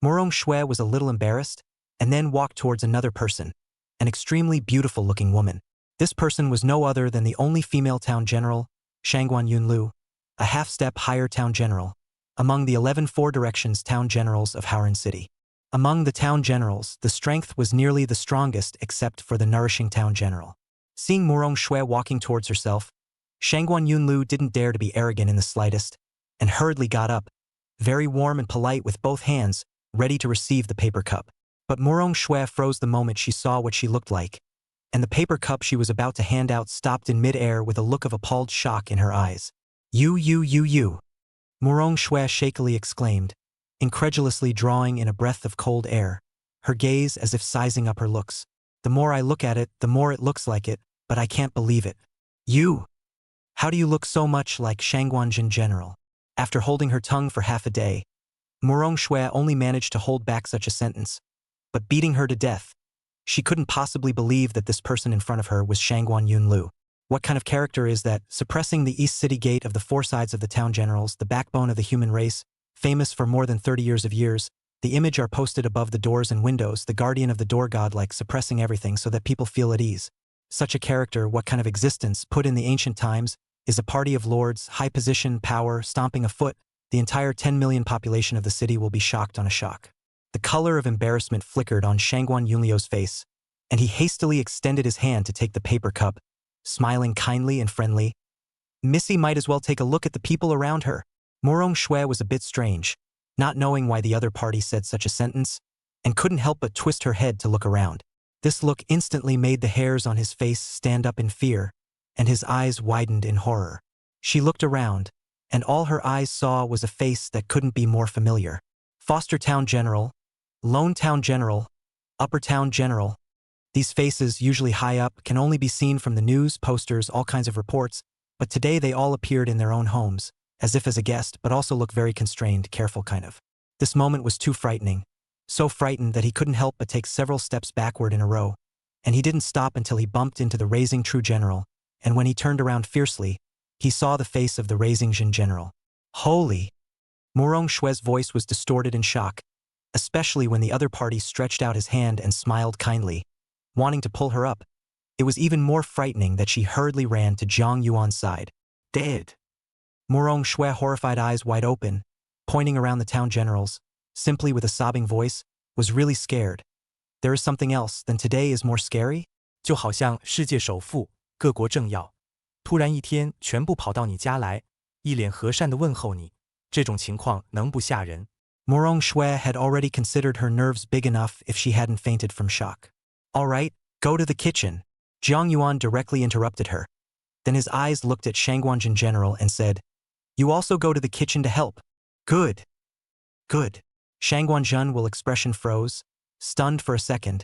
Murong Shui was a little embarrassed, and then walked towards another person, an extremely beautiful-looking woman. This person was no other than the only female town general, Shangguan Yunlu, a half-step higher town general, among the 11 four-directions town generals of Haoran City. Among the town generals, the strength was nearly the strongest except for the nourishing town general. Seeing Murong Shui walking towards herself, Shangguan Yunlu didn't dare to be arrogant in the slightest, and hurriedly got up, very warm and polite with both hands, ready to receive the paper cup. But Murong Shui froze the moment she saw what she looked like, and the paper cup she was about to hand out stopped in mid-air with a look of appalled shock in her eyes. You. Murong Shui shakily exclaimed, incredulously drawing in a breath of cold air, her gaze as if sizing up her looks. The more I look at it, the more it looks like it, but I can't believe it. You! How do you look so much like Shangguanjin General? After holding her tongue for half a day, Murong Shui only managed to hold back such a sentence, but beating her to death, she couldn't possibly believe that this person in front of her was Shangguan Yunlu. What kind of character is that, suppressing the East City Gate of the four sides of the town generals, the backbone of the human race, famous for more than 30 years of years, the image are posted above the doors and windows, the guardian of the door god, like suppressing everything so that people feel at ease. Such a character, what kind of existence, put in the ancient times, is a party of lords, high position, power, stomping a foot, the entire 10 million population of the city will be shocked on a shock. The color of embarrassment flickered on Shangguan Yunliu's face, and he hastily extended his hand to take the paper cup, smiling kindly and friendly. Missy might as well take a look at the people around her. Murong Shui was a bit strange, not knowing why the other party said such a sentence, and couldn't help but twist her head to look around. This look instantly made the hairs on his face stand up in fear, and his eyes widened in horror. She looked around, and all her eyes saw was a face that couldn't be more familiar. Foster Town General, Lone Town General, Upper Town General. These faces, usually high up, can only be seen from the news, posters, all kinds of reports, but today they all appeared in their own homes, as if as a guest, but also look very constrained, careful kind of. This moment was too frightening. So frightened that he couldn't help but take several steps backward in a row, and he didn't stop until he bumped into the Raising True General, and when he turned around fiercely, he saw the face of the Raising Jin General. Holy! Murong Shui's voice was distorted in shock, especially when the other party stretched out his hand and smiled kindly, wanting to pull her up. It was even more frightening that she hurriedly ran to Zhang Yuan's side. Dead! Murong Shui, horrified eyes wide open, pointing around the town generals, simply with a sobbing voice, was really scared. There is something else, then today is more scary? 就好像世界首富、各国政要，突然一天全部跑到你家来，一脸和善地问候你，这种情况能不吓人？ Murong Shui had already considered her nerves big enough if she hadn't fainted from shock. All right, go to the kitchen. Zhang Yuan directly interrupted her. Then his eyes looked at Shangguanjin General and said, You also go to the kitchen to help. Good. Good. Shangguanjin will expression froze, stunned for a second.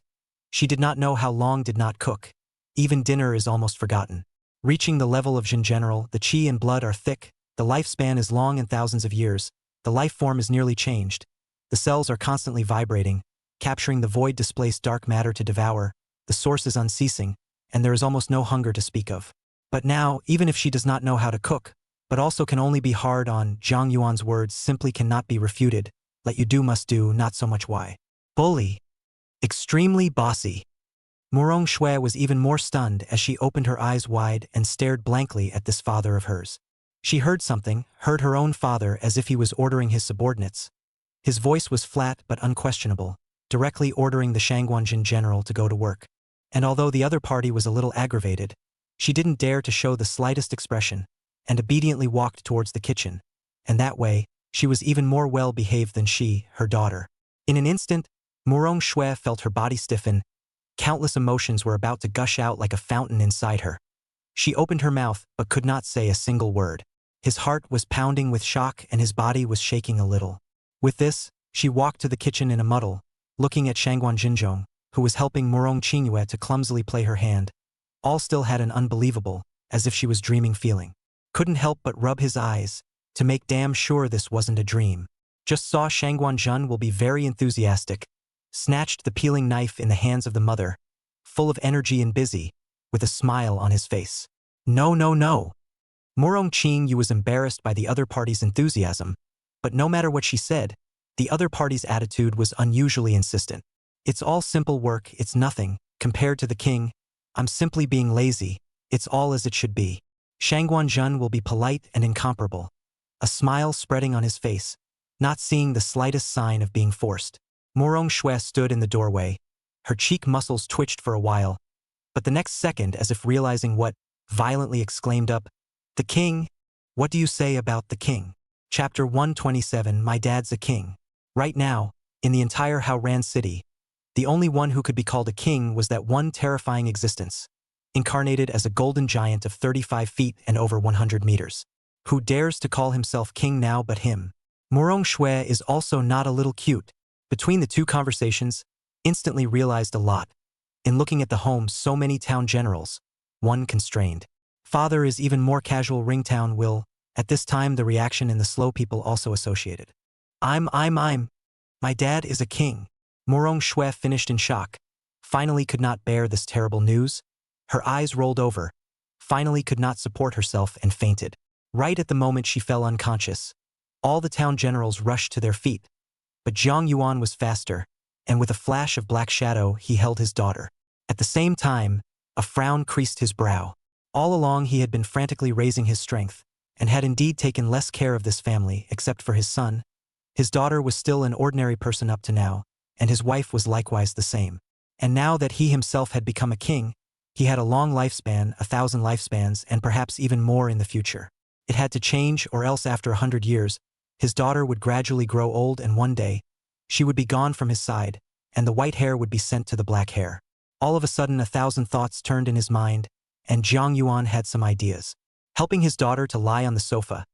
She did not know how long did not cook. Even dinner is almost forgotten. Reaching the level of Jin General, the qi and blood are thick, the lifespan is long and thousands of years, the life form is nearly changed. The cells are constantly vibrating, capturing the void-displaced dark matter to devour, the source is unceasing, and there is almost no hunger to speak of. But now, even if she does not know how to cook, but also can only be hard on, Zhang Yuan's words simply cannot be refuted. Let you do must do, not so much why. Bully. Extremely bossy. Murong Shui was even more stunned as she opened her eyes wide and stared blankly at this father of hers. She heard something, heard her own father as if he was ordering his subordinates. His voice was flat but unquestionable, directly ordering the Shangguanjin General to go to work. And although the other party was a little aggravated, she didn't dare to show the slightest expression, and obediently walked towards the kitchen. And that way, she was even more well-behaved than she, her daughter. In an instant, Murong Shui felt her body stiffen. Countless emotions were about to gush out like a fountain inside her. She opened her mouth but could not say a single word. His heart was pounding with shock and his body was shaking a little. With this, she walked to the kitchen in a muddle, looking at Shangguan Jinzhong, who was helping Murong Qingyue to clumsily play her hand. All still had an unbelievable, as if she was dreaming feeling. Couldn't help but rub his eyes, to make damn sure this wasn't a dream. Just saw Shangguan Jun will be very enthusiastic, snatched the peeling knife in the hands of the mother, full of energy and busy, with a smile on his face. No. Murong Qingyu was embarrassed by the other party's enthusiasm, but no matter what she said, the other party's attitude was unusually insistent. It's all simple work, it's nothing, compared to the king. I'm simply being lazy. It's all as it should be. Shangguanzhen will be polite and incomparable. A smile spreading on his face, not seeing the slightest sign of being forced. Morong Shui stood in the doorway. Her cheek muscles twitched for a while, but the next second, as if realizing what, violently exclaimed up, "The king? What do you say about the king?" Chapter 127, My Dad's a King. Right now, in the entire Haoran city, the only one who could be called a king was that one terrifying existence, incarnated as a golden giant of 35 feet and over 100 meters. Who dares to call himself king now but him? Morong Shui is also not a little cute. Between the two conversations, instantly realized a lot. In looking at the home so many town generals, one constrained. Father is even more casual ringtown will, at this time the reaction in the slow people also associated. I'm. My dad is a king. Morong Shui finished in shock. Finally could not bear this terrible news. Her eyes rolled over. Finally could not support herself and fainted. Right at the moment she fell unconscious. All the town generals rushed to their feet. But Zhang Yuan was faster, and with a flash of black shadow he held his daughter. At the same time, a frown creased his brow. All along he had been frantically raising his strength, and had indeed taken less care of this family except for his son. His daughter was still an ordinary person up to now, and his wife was likewise the same. And now that he himself had become a king, he had a long lifespan, 1,000 lifespans, and perhaps even more in the future. It had to change, or else after 100 years, his daughter would gradually grow old, and one day, she would be gone from his side, and the white hair would be sent to the black hair. All of a sudden 1,000 thoughts turned in his mind, and Zhang Yuan had some ideas. Helping his daughter to lie on the sofa,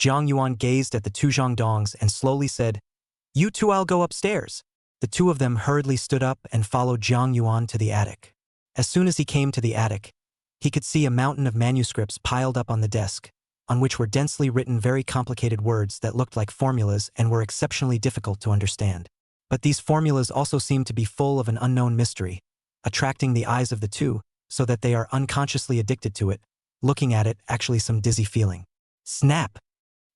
Zhang Yuan gazed at the two Zhangdongs and slowly said, "You two, I'll go upstairs." The two of them hurriedly stood up and followed Zhang Yuan to the attic. As soon as he came to the attic, he could see a mountain of manuscripts piled up on the desk, on which were densely written very complicated words that looked like formulas and were exceptionally difficult to understand. But these formulas also seemed to be full of an unknown mystery, attracting the eyes of the two, so that they are unconsciously addicted to it, looking at it actually some dizzy feeling. Snap!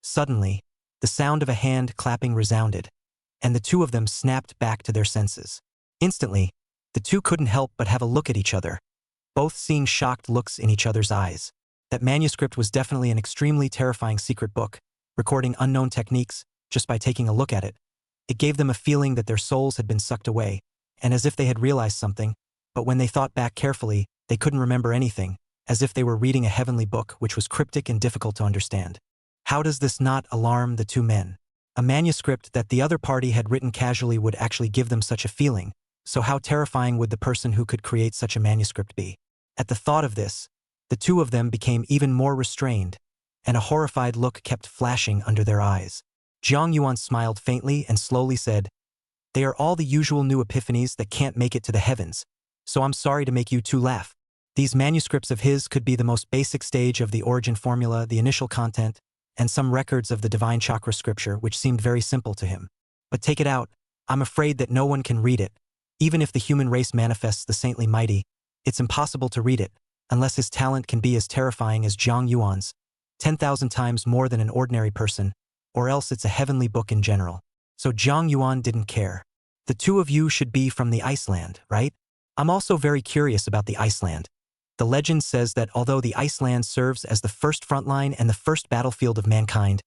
Suddenly, the sound of a hand clapping resounded, and the two of them snapped back to their senses. Instantly, the two couldn't help but have a look at each other, both seeing shocked looks in each other's eyes. That manuscript was definitely an extremely terrifying secret book, recording unknown techniques just by taking a look at it. It gave them a feeling that their souls had been sucked away, and as if they had realized something, but when they thought back carefully, they couldn't remember anything, as if they were reading a heavenly book which was cryptic and difficult to understand. How does this not alarm the two men? A manuscript that the other party had written casually would actually give them such a feeling, so how terrifying would the person who could create such a manuscript be? At the thought of this, the two of them became even more restrained, and a horrified look kept flashing under their eyes. Zhang Yuan smiled faintly and slowly said, "They are all the usual new epiphanies that can't make it to the heavens, so I'm sorry to make you two laugh. These manuscripts of his could be the most basic stage of the origin formula, the initial content, and some records of the divine chakra scripture which seemed very simple to him. But take it out, I'm afraid that no one can read it. Even if the human race manifests the saintly mighty, it's impossible to read it, unless his talent can be as terrifying as Zhang Yuan's, 10,000 times more than an ordinary person, or else it's a heavenly book in general." So Zhang Yuan didn't care. "The two of you should be from the Iceland, right? I'm also very curious about the Iceland. The legend says that although the Iceland serves as the first front line and the first battlefield of mankind,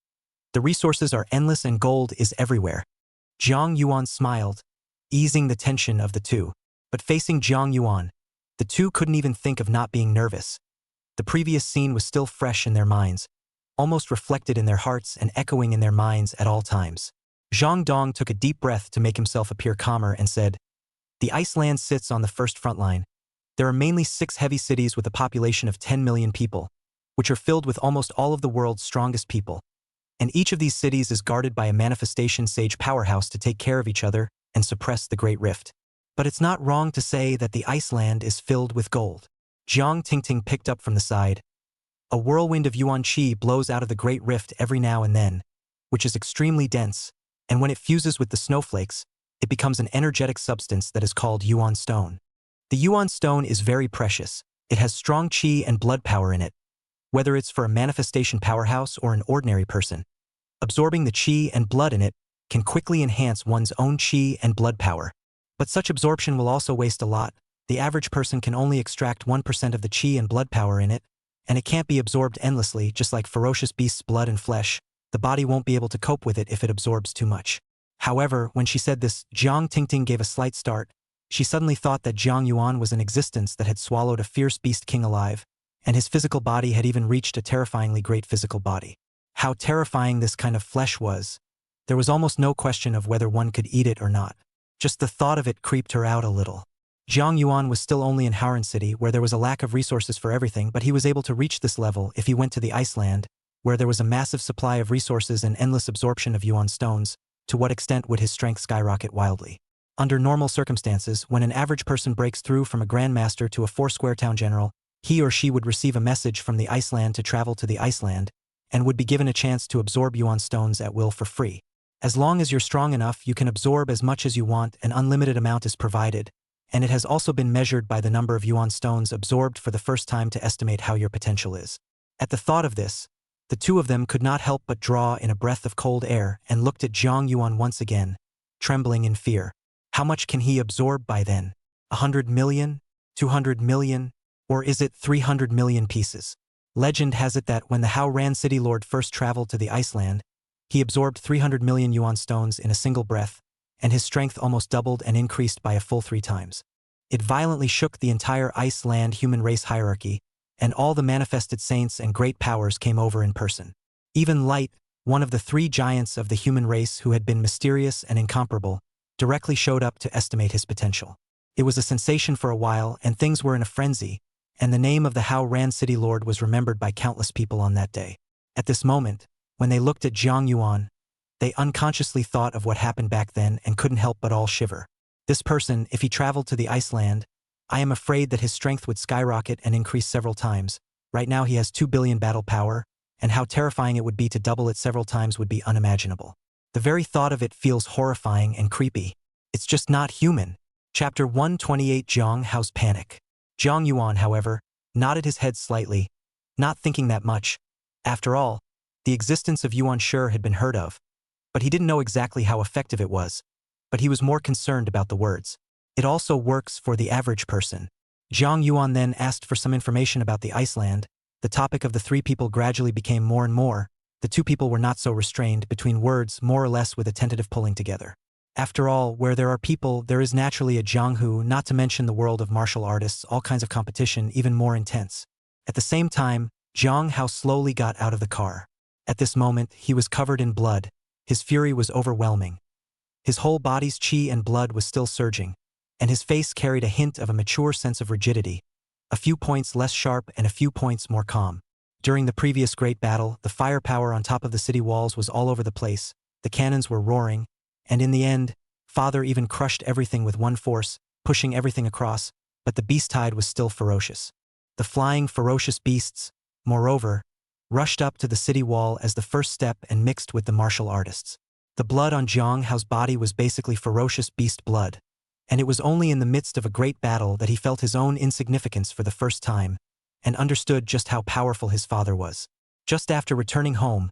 the resources are endless and gold is everywhere." Zhang Yuan smiled, easing the tension of the two. But facing Zhang Yuan, the two couldn't even think of not being nervous. The previous scene was still fresh in their minds, almost reflected in their hearts and echoing in their minds at all times. Zhang Dong took a deep breath to make himself appear calmer and said, "The Iceland sits on the first front line. There are mainly 6 heavy cities with a population of 10 million people, which are filled with almost all of the world's strongest people. And each of these cities is guarded by a manifestation sage powerhouse to take care of each other and suppress the Great Rift. But it's not wrong to say that the Iceland is filled with gold." Jiang Tingting picked up from the side. "A whirlwind of yuan qi blows out of the Great Rift every now and then, which is extremely dense, and when it fuses with the snowflakes, it becomes an energetic substance that is called yuan stone. The yuan stone is very precious. It has strong qi and blood power in it, whether it's for a manifestation powerhouse or an ordinary person. Absorbing the qi and blood in it can quickly enhance one's own qi and blood power. But such absorption will also waste a lot, The average person can only extract 1% of the chi and blood power in it, and it can't be absorbed endlessly, just like ferocious beasts' blood and flesh. The body won't be able to cope with it if it absorbs too much. However, when she said this, Jiang Tingting gave a slight start. She suddenly thought that Jiang Yuan was an existence that had swallowed a fierce beast king alive, and his physical body had even reached a terrifyingly great physical body. How terrifying this kind of flesh was. There was almost no question of whether one could eat it or not. Just the thought of it creeped her out a little. Jiang Yuan was still only in Howran City, where there was a lack of resources for everything, but he was able to reach this level if he went to the Iceland, where there was a massive supply of resources and endless absorption of Yuan stones. To what extent would his strength skyrocket wildly? Under normal circumstances, when an average person breaks through from a grandmaster to a four-square town general, he or she would receive a message from the Iceland to travel to the Iceland, and would be given a chance to absorb Yuan stones at will for free. As long as you're strong enough, you can absorb as much as you want, an unlimited amount is provided, and it has also been measured by the number of Yuan stones absorbed for the first time to estimate how your potential is. At the thought of this, the two of them could not help but draw in a breath of cold air and looked at Jiang Yuan once again, trembling in fear. How much can he absorb by then? 100 million? 200 million? Or is it 300 million pieces? Legend has it that when the Howran City Lord first traveled to the Iceland, he absorbed 300 million Yuan stones in a single breath, and his strength almost doubled and increased by a full 3 times. It violently shook the entire Iceland human race hierarchy, and all the manifested saints and great powers came over in person. Even Light, one of the 3 giants of the human race who had been mysterious and incomparable, directly showed up to estimate his potential. It was a sensation for a while, and things were in a frenzy, and the name of the Howran City Lord was remembered by countless people on that day. At this moment, when they looked at Jiang Yuan, they unconsciously thought of what happened back then and couldn't help but all shiver. This person, if he traveled to the Iceland, I am afraid that his strength would skyrocket and increase several times. Right now he has 2 billion battle power, and how terrifying it would be to double it several times would be unimaginable. The very thought of it feels horrifying and creepy. It's just not human. Chapter 128 Jiang Hao's Panic. Jiang Yuan, however, nodded his head slightly, not thinking that much. After all, the existence of Yuan sure had been heard of, but he didn't know exactly how effective it was. But he was more concerned about the words. It also works for the average person. Jiang Yuan then asked for some information about the Iceland. The topic of the 3 people gradually became more and more. The 2 people were not so restrained between words, more or less with a tentative pulling together. After all, where there are people, there is naturally a Jianghu, not to mention the world of martial artists, all kinds of competition, even more intense. At the same time, Jiang Hao slowly got out of the car. At this moment, he was covered in blood. His fury was overwhelming. His whole body's chi and blood was still surging, and his face carried a hint of a mature sense of rigidity, a few points less sharp and a few points more calm. During the previous great battle, the firepower on top of the city walls was all over the place, the cannons were roaring, and in the end, Father even crushed everything with one force, pushing everything across, but the beast tide was still ferocious. The flying, ferocious beasts, moreover, rushed up to the city wall as the first step and mixed with the martial artists. The blood on Jiang Hao's body was basically ferocious beast blood, and it was only in the midst of a great battle that he felt his own insignificance for the first time, and understood just how powerful his father was. Just after returning home,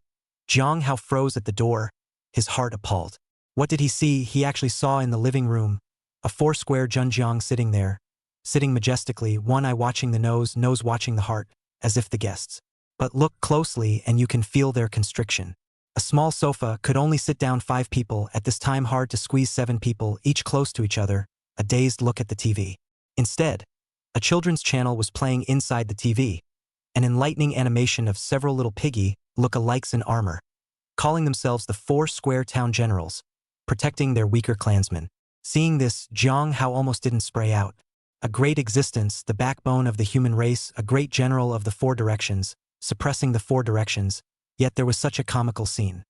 Jiang Hao froze at the door, his heart appalled. What did he see? He actually saw in the living room a 4-square Zhenjiang sitting there, sitting majestically, one eye watching the nose watching the heart, as if the guests. But look closely and you can feel their constriction. A small sofa could only sit down 5 people, at this time hard to squeeze 7 people, each close to each other, a dazed look at the TV. Instead, a children's channel was playing inside the TV, an enlightening animation of several little piggy look-alikes in armor, calling themselves the 4-square town generals, protecting their weaker clansmen. Seeing this, Jiang Hao almost didn't spray out. A great existence, the backbone of the human race, a great general of the 4 directions, suppressing the 4 directions, yet there was such a comical scene.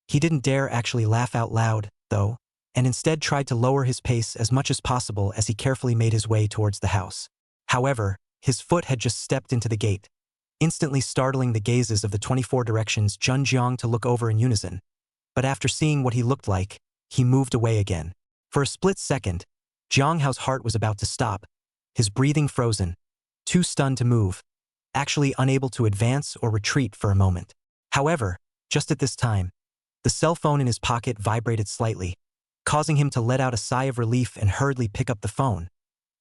He didn't dare actually laugh out loud, though, and instead tried to lower his pace as much as possible as he carefully made his way towards the house. However, his foot had just stepped into the gate, instantly startling the gazes of the 24 directions Zhenjiang to look over in unison. But after seeing what he looked like, he moved away again. For a split second, Jiang Hao's heart was about to stop, his breathing frozen, too stunned to move, actually unable to advance or retreat for a moment. However, just at this time, the cell phone in his pocket vibrated slightly, causing him to let out a sigh of relief and hurriedly pick up the phone.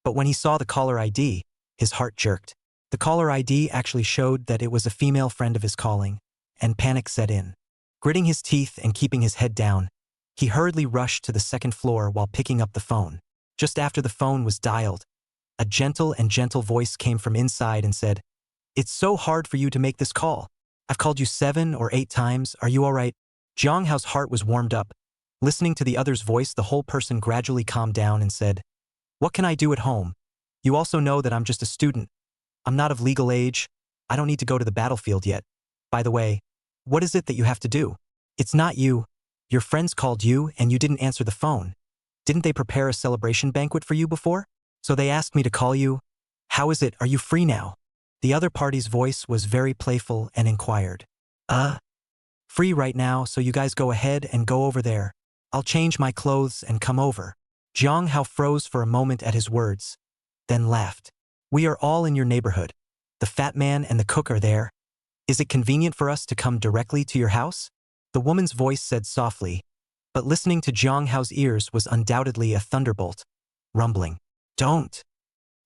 But when he saw the caller ID, his heart jerked. The caller ID actually showed that it was a female friend of his calling, and panic set in. Gritting his teeth and keeping his head down, he hurriedly rushed to the second floor while picking up the phone. Just after the phone was dialed, a gentle voice came from inside and said, "It's so hard for you to make this call. I've called you 7 or 8 times, are you all right?" Jiang Hao's heart was warmed up. Listening to the other's voice, the whole person gradually calmed down and said, "What can I do at home? You also know that I'm just a student. I'm not of legal age. I don't need to go to the battlefield yet. By the way, what is it that you have to do? It's not you. Your friends called you and you didn't answer the phone. Didn't they prepare a celebration banquet for you before? So they asked me to call you. How is it? Are you free now?" The other party's voice was very playful and inquired, Free right now, so you guys go ahead and go over there. I'll change my clothes and come over." Jiang Hao froze for a moment at his words, then laughed. "We are all in your neighborhood. The fat man and the cook are there. Is it convenient for us to come directly to your house?" The woman's voice said softly, but listening to Jiang Hao's ears was undoubtedly a thunderbolt, rumbling, "Don't."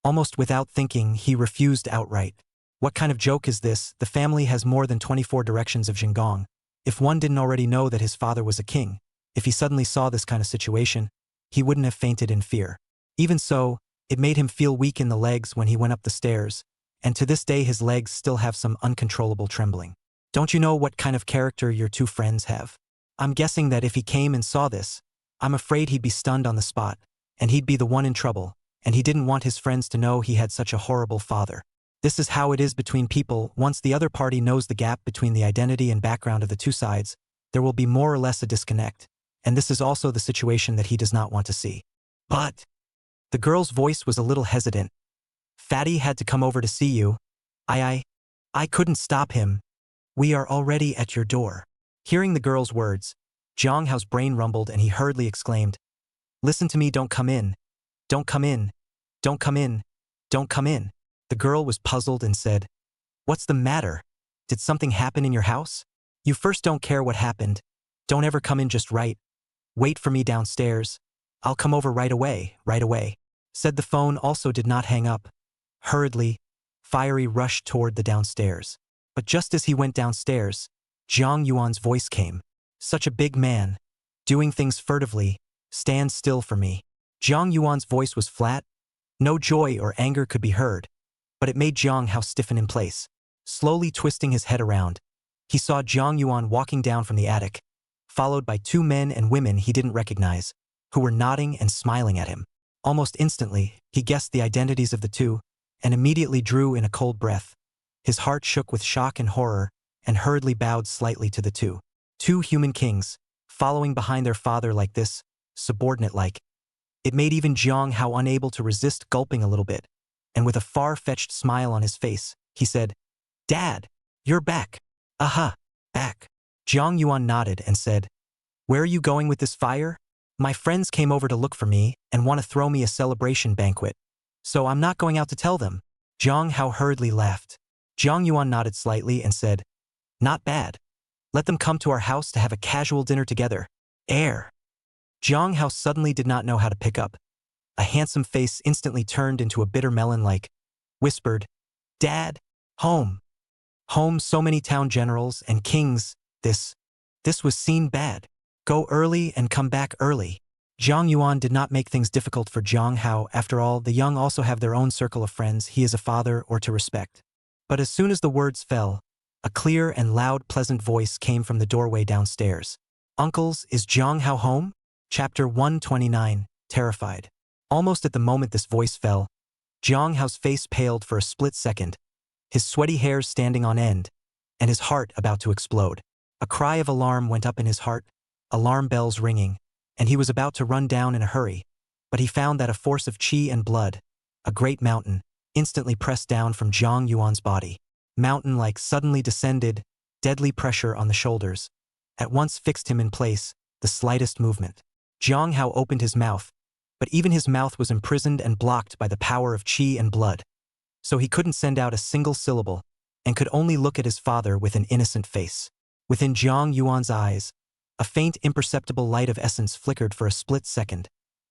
Almost without thinking, he refused outright. What kind of joke is this? The family has more than 24 directions of Xinjiang. If one didn't already know that his father was a king, if he suddenly saw this kind of situation, he wouldn't have fainted in fear. Even so, it made him feel weak in the legs when he went up the stairs, and to this day his legs still have some uncontrollable trembling. Don't you know what kind of character your two friends have? I'm guessing that if he came and saw this, I'm afraid he'd be stunned on the spot, and he'd be the one in trouble, and he didn't want his friends to know he had such a horrible father. This is how it is between people. Once the other party knows the gap between the identity and background of the two sides, there will be more or less a disconnect, and this is also the situation that he does not want to see. But the girl's voice was a little hesitant. "Fatty had to come over to see you. I couldn't stop him. We are already at your door." Hearing the girl's words, Jiang Hao's brain rumbled and he hurriedly exclaimed, "Listen to me, don't come in. Don't come in. Don't come in. Don't come in." The girl was puzzled and said, "What's the matter? Did something happen in your house? You first don't care what happened. Don't ever come in just right. Wait for me downstairs. I'll come over right away, right away." Said the phone also did not hang up. Hurriedly, Fiery rushed toward the downstairs. But just as he went downstairs, Zhang Yuan's voice came. "Such a big man, doing things furtively, stand still for me." Zhang Yuan's voice was flat. No joy or anger could be heard, but it made Jiang Hao stiffen in place. Slowly twisting his head around, he saw Zhang Yuan walking down from the attic, followed by 2 men and women he didn't recognize, who were nodding and smiling at him. Almost instantly, he guessed the identities of the two, and immediately drew in a cold breath. His heart shook with shock and horror, and hurriedly bowed slightly to the two. 2 human kings, following behind their father like this, subordinate-like. It made even Jiang Hao unable to resist gulping a little bit, and with a far-fetched smile on his face, he said, "Dad, you're back." "Aha, back." Jiang Yuan nodded and said, "Where are you going with this fire?" "My friends came over to look for me and want to throw me a celebration banquet. So I'm not going out to tell them." Jiang Hao hurriedly laughed. Jiang Yuan nodded slightly and said, "Not bad. Let them come to our house to have a casual dinner together. Air." Jiang Hao suddenly did not know how to pick up. A handsome face instantly turned into a bitter melon whispered, "Dad, home. Home, so many town generals and kings, this was seen bad. Go early and come back early." Zhang Yuan did not make things difficult for Jiang Hao. After all, the young also have their own circle of friends he is a father or to respect. But as soon as the words fell, a clear and loud pleasant voice came from the doorway downstairs. "Uncles, is Jiang Hao home?" Chapter 129, Terrified. Almost at the moment this voice fell, Jiang Hao's face paled for a split second, his sweaty hairs standing on end, and his heart about to explode. A cry of alarm went up in his heart, alarm bells ringing, and he was about to run down in a hurry, but he found that a force of qi and blood, a great mountain, instantly pressed down from Zhang Yuan's body. Mountain-like suddenly descended, deadly pressure on the shoulders, at once fixed him in place, the slightest movement. Jiang Hao opened his mouth, but even his mouth was imprisoned and blocked by the power of qi and blood, so he couldn't send out a single syllable, and could only look at his father with an innocent face. Within Zhang Yuan's eyes, a faint imperceptible light of essence flickered for a split second,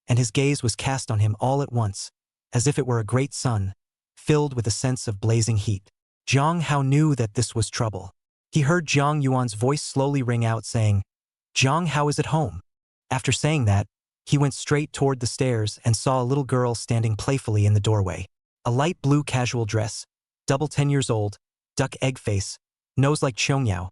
and his gaze was cast on him all at once, as if it were a great sun, filled with a sense of blazing heat. Jiang Hao knew that this was trouble. He heard Jiang Yuan's voice slowly ring out saying, "Jiang Hao is at home." After saying that, he went straight toward the stairs and saw a little girl standing playfully in the doorway. A light blue casual dress, double 10 years old, duck egg face, nose like Qiangyao,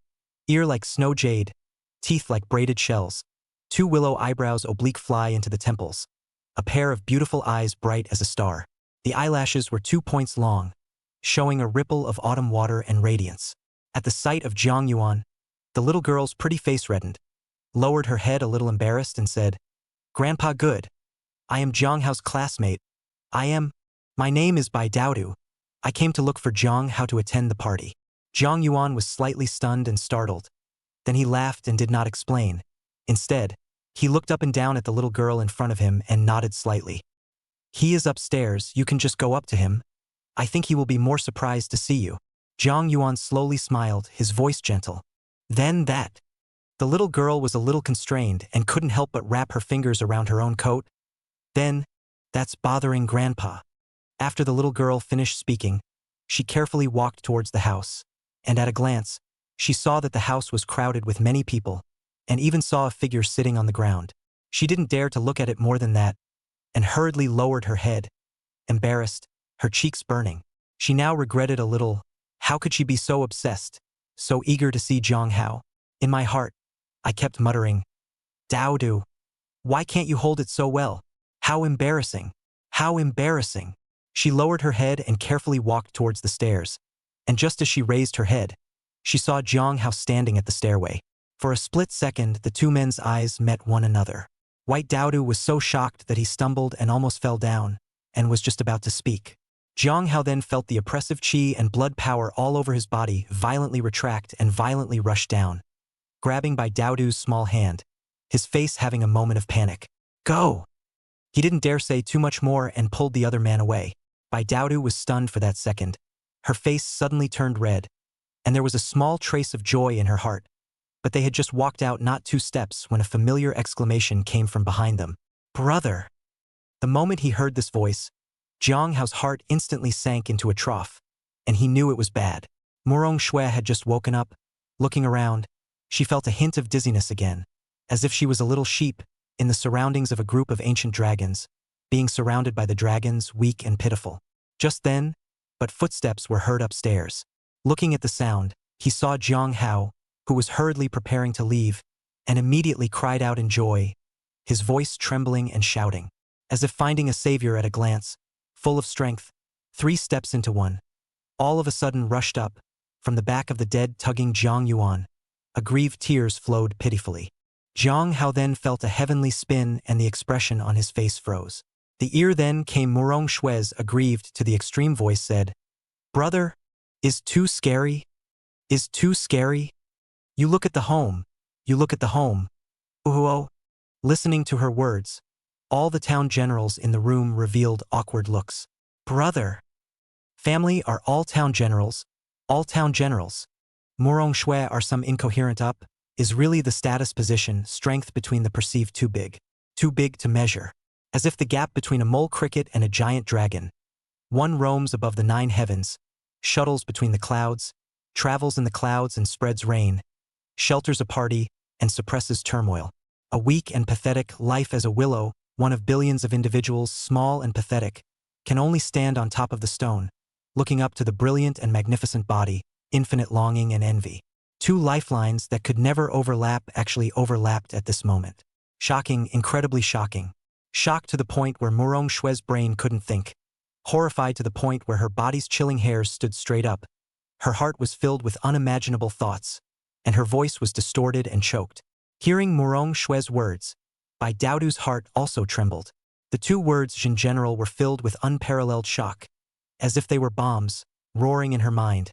ear like snow jade, teeth like braided shells, 2 willow eyebrows oblique fly into the temples, a pair of beautiful eyes bright as a star. The eyelashes were 2 points long, showing a ripple of autumn water and radiance. At the sight of Jiang Yuan, the little girl's pretty face reddened, lowered her head a little embarrassed and said, "Grandpa good. I am Jiang Hao's classmate. My name is Bai Daodu. I came to look for Jiang Hao to attend the party." Jiang Yuan was slightly stunned and startled. Then he laughed and did not explain. Instead, he looked up and down at the little girl in front of him and nodded slightly. "He is upstairs, you can just go up to him. I think he will be more surprised to see you." Jiang Yuan slowly smiled, his voice gentle. Then that. The little girl was a little constrained and couldn't help but wrap her fingers around her own coat. Then, "That's bothering Grandpa." After the little girl finished speaking, she carefully walked towards the house, and at a glance, she saw that the house was crowded with many people, and even saw a figure sitting on the ground. She didn't dare to look at it more than that, and hurriedly lowered her head, embarrassed, her cheeks burning. She now regretted a little. How could she be so obsessed, so eager to see Jiang Hao? In my heart, I kept muttering, "Daodu, why can't you hold it so well? How embarrassing! How embarrassing!" She lowered her head and carefully walked towards the stairs, and just as she raised her head, she saw Jiang Hao standing at the stairway. For a split second, the two men's eyes met one another. White Daodu was so shocked that he stumbled and almost fell down, and was just about to speak. Jiang Hao then felt the oppressive qi and blood power all over his body violently retract and violently rush down, grabbing by Daodu's small hand, his face having a moment of panic. "Go!" He didn't dare say too much more and pulled the other man away. Bai Daodu was stunned for that second. Her face suddenly turned red, and there was a small trace of joy in her heart. But they had just walked out not 2 steps when a familiar exclamation came from behind them. "Brother!" The moment he heard this voice, Jiang Hao's heart instantly sank into a trough, and he knew it was bad. Murong Shui had just woken up. Looking around, she felt a hint of dizziness again, as if she was a little sheep in the surroundings of a group of ancient dragons, being surrounded by the dragons, weak and pitiful. Just then, but footsteps were heard upstairs. Looking at the sound, he saw Jiang Hao, who was hurriedly preparing to leave, and immediately cried out in joy, his voice trembling and shouting, as if finding a savior at a glance, full of strength, 3 steps into one. All of a sudden rushed up, from the back of the dead tugging Jiang Yuan. Aggrieved tears flowed pitifully. Jiang Hao then felt a heavenly spin and the expression on his face froze. The ear then came Murong Shui's aggrieved to the extreme voice said, "Brother, is too scary? Is too scary? You look at the home. You look at the home." Uhuo. Listening to her words, all the town generals in the room revealed awkward looks. "Brother. Family are all town generals. All town generals. Murong Shui are some incoherent up, is really the status position, strength between the perceived too big to measure. As if the gap between a mole cricket and a giant dragon. One roams above the 9 heavens, shuttles between the clouds, travels in the clouds and spreads rain, shelters a party, and suppresses turmoil. A weak and pathetic life as a willow, one of billions of individuals, small and pathetic, can only stand on top of the stone, looking up to the brilliant and magnificent body, infinite longing and envy. 2 lifelines that could never overlap actually overlapped at this moment. Shocking, incredibly shocking. Shocked to the point where Murong Shui's brain couldn't think. Horrified to the point where her body's chilling hairs stood straight up. Her heart was filled with unimaginable thoughts, and her voice was distorted and choked. Hearing Murong Shui's words, Bai Daodu's heart also trembled. The 2 words in general were filled with unparalleled shock, as if they were bombs, roaring in her mind,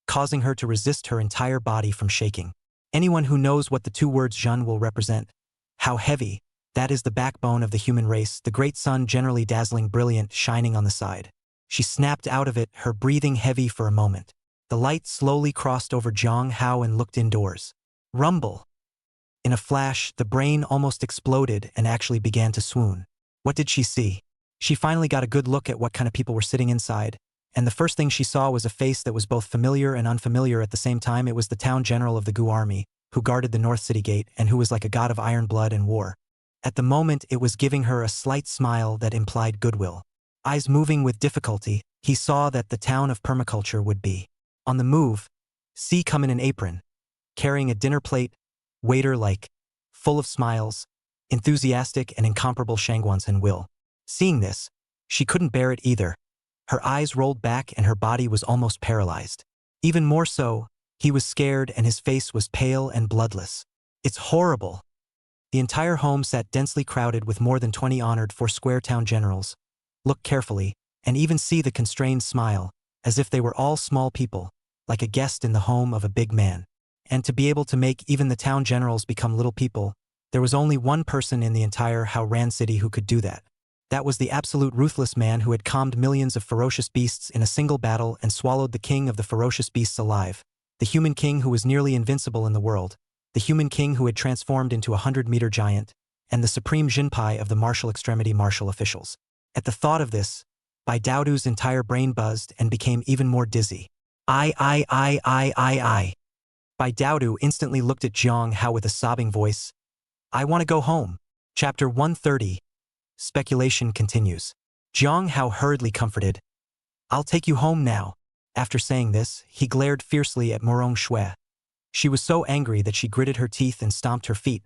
causing her to resist her entire body from shaking. Anyone who knows what the 2 words Zhen will represent, how heavy, that is the backbone of the human race, the great sun generally dazzling brilliant, shining on the side. She snapped out of it, her breathing heavy for a moment. The light slowly crossed over Jiang Hao and looked indoors. Rumble. In a flash, the brain almost exploded and actually began to swoon. What did she see? She finally got a good look at what kind of people were sitting inside, and the first thing she saw was a face that was both familiar and unfamiliar at the same time. It was the town general of the Gu army, who guarded the North City Gate and who was like a god of iron blood and war. At the moment, it was giving her a slight smile that implied goodwill. Eyes moving with difficulty, he saw that the town of permaculture would be on the move. See come in an apron, carrying a dinner plate, waiter-like, full of smiles, enthusiastic and incomparable Shangguan's and will. Seeing this, she couldn't bear it either. Her eyes rolled back and her body was almost paralyzed. Even more so, he was scared and his face was pale and bloodless. It's horrible. The entire home sat densely crowded with more than 20 honored four-square town generals. Look carefully, and even see the constrained smile, as if they were all small people, like a guest in the home of a big man. And to be able to make even the town generals become little people, there was only one person in the entire Haoran city who could do that. That was the absolute ruthless man who had calmed millions of ferocious beasts in a single battle and swallowed the king of the ferocious beasts alive. The human king who was nearly invincible in the world. The human king who had transformed into a 100-meter giant, and the supreme Jinpai of the martial extremity martial officials. At the thought of this, Bai Daodu's entire brain buzzed and became even more dizzy. I. Bai Daodu instantly looked at Jiang Hao with a sobbing voice. I want to go home. Chapter 130. Speculation continues. Jiang Hao hurriedly comforted. I'll take you home now. After saying this, he glared fiercely at Morong Shui. She was so angry that she gritted her teeth and stomped her feet,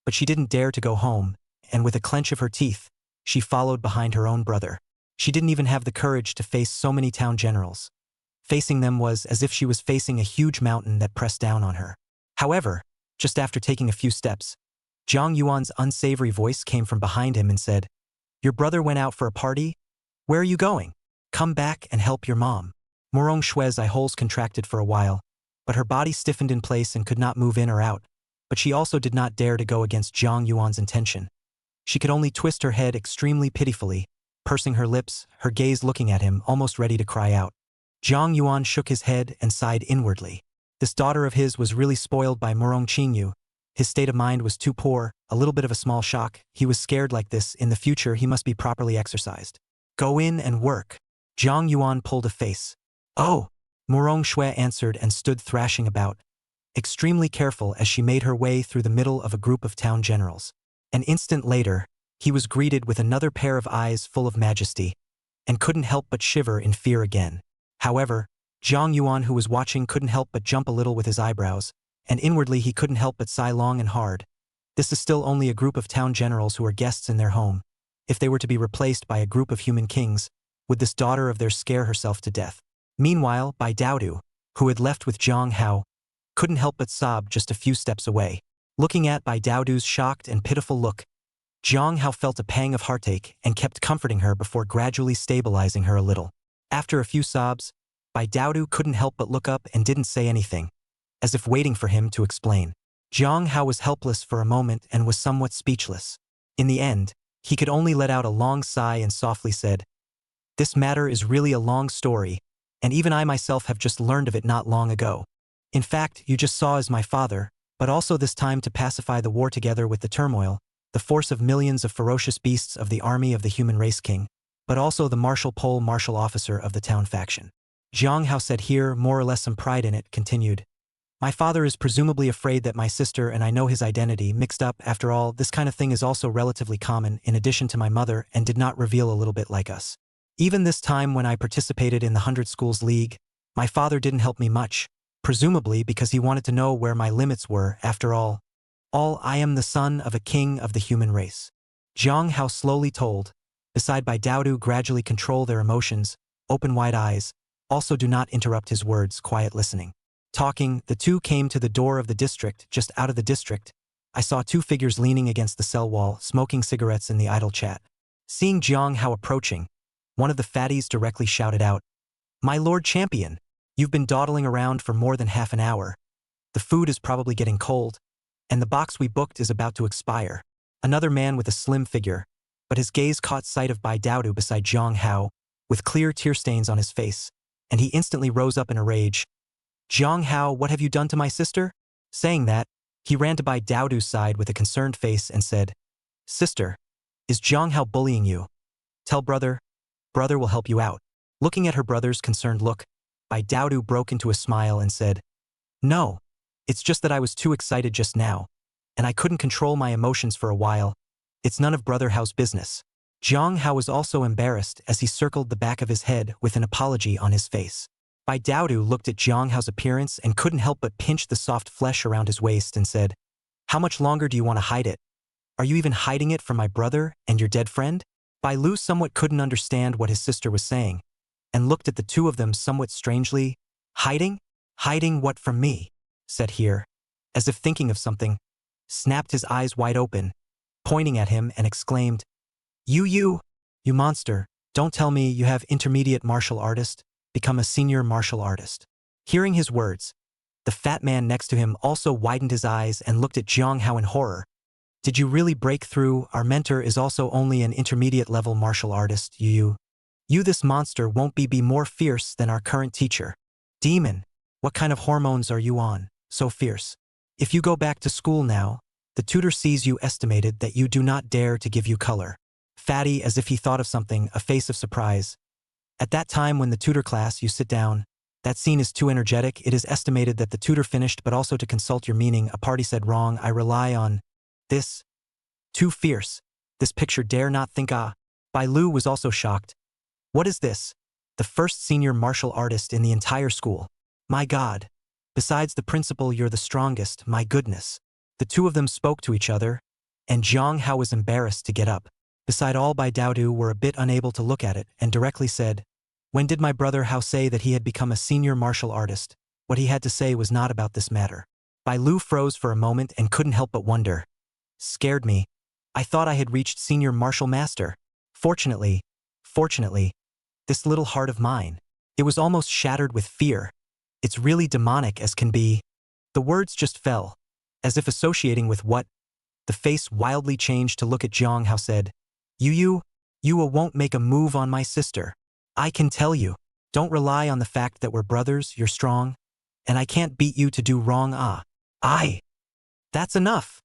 but she didn't dare to go home, and with a clench of her teeth, she followed behind her own brother. She didn't even have the courage to face so many town generals. Facing them was as if she was facing a huge mountain that pressed down on her. However, just after taking a few steps, Zhang Yuan's unsavory voice came from behind him and said, Your brother went out for a party? Where are you going? Come back and help your mom. Morong Shui's eye holes contracted for a while, but her body stiffened in place and could not move in or out, but she also did not dare to go against Zhang Yuan's intention. She could only twist her head extremely pitifully, pursing her lips, her gaze looking at him, almost ready to cry out. Zhang Yuan shook his head and sighed inwardly. This daughter of his was really spoiled by Morong Qingyu. His state of mind was too poor, a little bit of a small shock. He was scared like this. In the future, he must be properly exercised. Go in and work. Zhang Yuan pulled a face. Oh! Morong Shui answered and stood thrashing about, extremely careful as she made her way through the middle of a group of town generals. An instant later, he was greeted with another pair of eyes full of majesty, and couldn't help but shiver in fear again. However, Zhang Yuan, who was watching, couldn't help but jump a little with his eyebrows, and inwardly he couldn't help but sigh long and hard. This is still only a group of town generals who are guests in their home. If they were to be replaced by a group of human kings, would this daughter of theirs scare herself to death? Meanwhile, Bai Daodu, who had left with Jiang Hao, couldn't help but sob just a few steps away. Looking at Bai Daodu's shocked and pitiful look, Jiang Hao felt a pang of heartache and kept comforting her before gradually stabilizing her a little. After a few sobs, Bai Daodu couldn't help but look up and didn't say anything, as if waiting for him to explain. Jiang Hao was helpless for a moment and was somewhat speechless. In the end, he could only let out a long sigh and softly said, This matter is really a long story, and even I myself have just learned of it not long ago. In fact, you just saw as my father, but also this time to pacify the war together with the turmoil, the force of millions of ferocious beasts of the army of the human race king, but also the martial pole martial officer of the town faction. Jiang Hao said here, more or less some pride in it, continued, My father is presumably afraid that my sister and I know his identity mixed up. After all, this kind of thing is also relatively common in addition to my mother and did not reveal a little bit like us. Even this time when I participated in the 100 Schools League, my father didn't help me much, presumably because he wanted to know where my limits were. After all, I am the son of a king of the human race. Jiang Hao slowly told, beside Bai Daodu gradually control their emotions, open wide eyes, also do not interrupt his words, quiet listening. Talking, the two came to the door of the district. Just out of the district, I saw two figures leaning against the cell wall, smoking cigarettes in the idle chat. Seeing Jiang Hao approaching, one of the fatties directly shouted out, My Lord Champion, you've been dawdling around for more than half an hour. The food is probably getting cold, and the box we booked is about to expire. Another man with a slim figure, but his gaze caught sight of Bai Daodu beside Jiang Hao, with clear tear stains on his face, and he instantly rose up in a rage. Jiang Hao, what have you done to my sister? Saying that, he ran to Bai Daodu's side with a concerned face and said, Sister, is Jiang Hao bullying you? Tell brother. Brother will help you out. Looking at her brother's concerned look, Bai Daodu broke into a smile and said, No. It's just that I was too excited just now, and I couldn't control my emotions for a while. It's none of Brother Hao's business. Jiang Hao was also embarrassed as he circled the back of his head with an apology on his face. Bai Daodu looked at Jiang Hao's appearance and couldn't help but pinch the soft flesh around his waist and said, How much longer do you want to hide it? Are you even hiding it from my brother and your dead friend? Bai Lu somewhat couldn't understand what his sister was saying, and looked at the two of them somewhat strangely. Hiding? Hiding what from me? Said here, as if thinking of something, snapped his eyes wide open, pointing at him and exclaimed, You monster, don't tell me you have intermediate martial artist, become a senior martial artist. Hearing his words, the fat man next to him also widened his eyes and looked at Jiang Hao in horror. Did you really break through? Our mentor is also only an intermediate level martial artist. You this monster won't be more fierce than our current teacher. Demon, what kind of hormones are you on? So fierce. If you go back to school now, the tutor sees you estimated that you do not dare to give you color. Fatty, as if he thought of something, a face of surprise. At that time when the tutor class, you sit down. That scene is too energetic. It is estimated that the tutor finished but also to consult your meaning. A party said wrong. I rely on this. Too fierce. This picture dare not think Bai Lu was also shocked. What is this? The first senior martial artist in the entire school. My God. Besides the principal, you're the strongest, my goodness. The two of them spoke to each other, and Jiang Hao was embarrassed to get up. Beside all, Bai Daodu were a bit unable to look at it and directly said, When did my brother Hao say that he had become a senior martial artist? What he had to say was not about this matter. Bai Lu froze for a moment and couldn't help but wonder. Scared me. I thought I had reached senior martial master. Fortunately, this little heart of mine. It was almost shattered with fear. It's really demonic as can be. The words just fell, as if associating with what? The face wildly changed to look at Jiang Hao said, You won't make a move on my sister. I can tell you. Don't rely on the fact that we're brothers, you're strong. And I can't beat you to do wrong That's enough.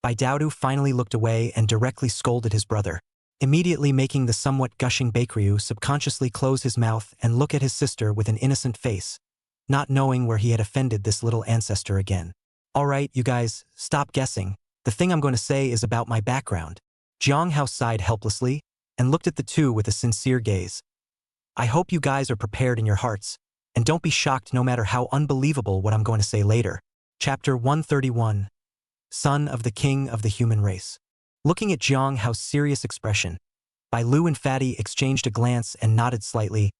Bai Daodu finally looked away and directly scolded his brother, immediately making the somewhat gushing Baekryu subconsciously close his mouth and look at his sister with an innocent face, not knowing where he had offended this little ancestor again. Alright, you guys, stop guessing. The thing I'm going to say is about my background. Jiang Hao sighed helplessly and looked at the two with a sincere gaze. I hope you guys are prepared in your hearts, and don't be shocked no matter how unbelievable what I'm going to say later. Chapter 131. Son of the King of the Human Race. Looking at Jiang Hao's serious expression, Bai Lu and Fatty exchanged a glance and nodded slightly.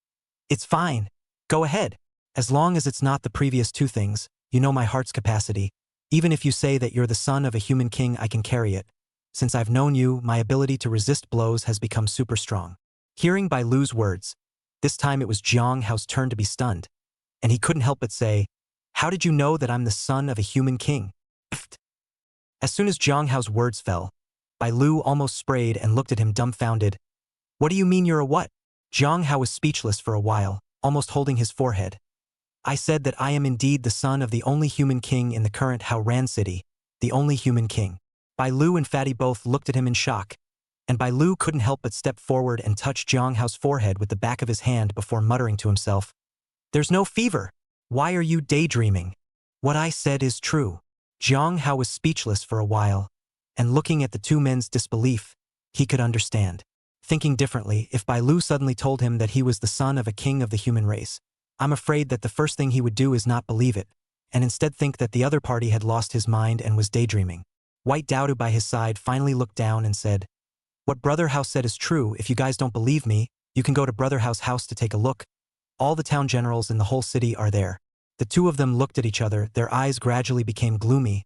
It's fine. Go ahead. As long as it's not the previous two things, you know my heart's capacity. Even if you say that you're the son of a human king, I can carry it. Since I've known you, my ability to resist blows has become super strong. Hearing Bai Lu's words, this time it was Jiang Hao's turn to be stunned, and he couldn't help but say, How did you know that I'm the son of a human king? Pfft. As soon as Jiang Hao's words fell, Bai Lu almost sprayed and looked at him dumbfounded. What do you mean you're a what? Jiang Hao was speechless for a while, almost holding his forehead. I said that I am indeed the son of the only human king in the current Haoran city, the only human king. Bai Lu and Fatty both looked at him in shock, and Bai Lu couldn't help but step forward and touch Jiang Hao's forehead with the back of his hand before muttering to himself, There's no fever. Why are you daydreaming? What I said is true. Jiang Hao was speechless for a while, and looking at the two men's disbelief, he could understand. Thinking differently, if Bai Lu suddenly told him that he was the son of a king of the human race, I'm afraid that the first thing he would do is not believe it, and instead think that the other party had lost his mind and was daydreaming. White Daodu by his side finally looked down and said, What Brother Hao said is true. If you guys don't believe me, you can go to Brother Hao's house to take a look. All the town generals in the whole city are there. The two of them looked at each other, their eyes gradually became gloomy.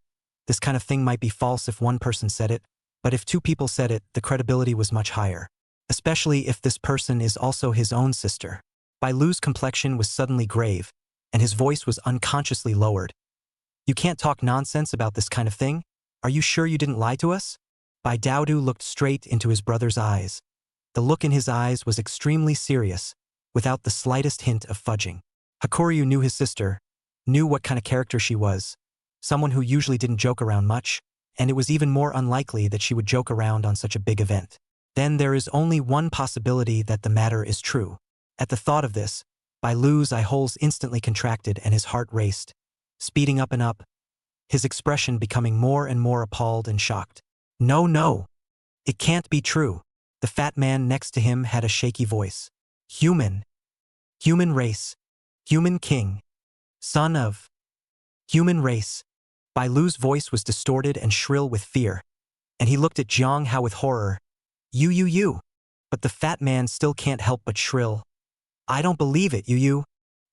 This kind of thing might be false if one person said it, but if two people said it, the credibility was much higher. Especially if this person is also his own sister. Bai Lu's complexion was suddenly grave, and his voice was unconsciously lowered. You can't talk nonsense about this kind of thing? Are you sure you didn't lie to us? Bai Daodu looked straight into his brother's eyes. The look in his eyes was extremely serious, without the slightest hint of fudging. Hakuryu knew his sister, knew what kind of character she was, someone who usually didn't joke around much, and it was even more unlikely that she would joke around on such a big event. Then there is only one possibility that the matter is true. At the thought of this, Bai Lu's eye holes instantly contracted and his heart raced, speeding up and up, his expression becoming more and more appalled and shocked. No, no. It can't be true. The fat man next to him had a shaky voice. Human. Human race. Human king. Son of. Human race. Bai Lu's voice was distorted and shrill with fear, and he looked at Jiang Hao with horror. You. But the fat man still can't help but shrill. I don't believe it, you.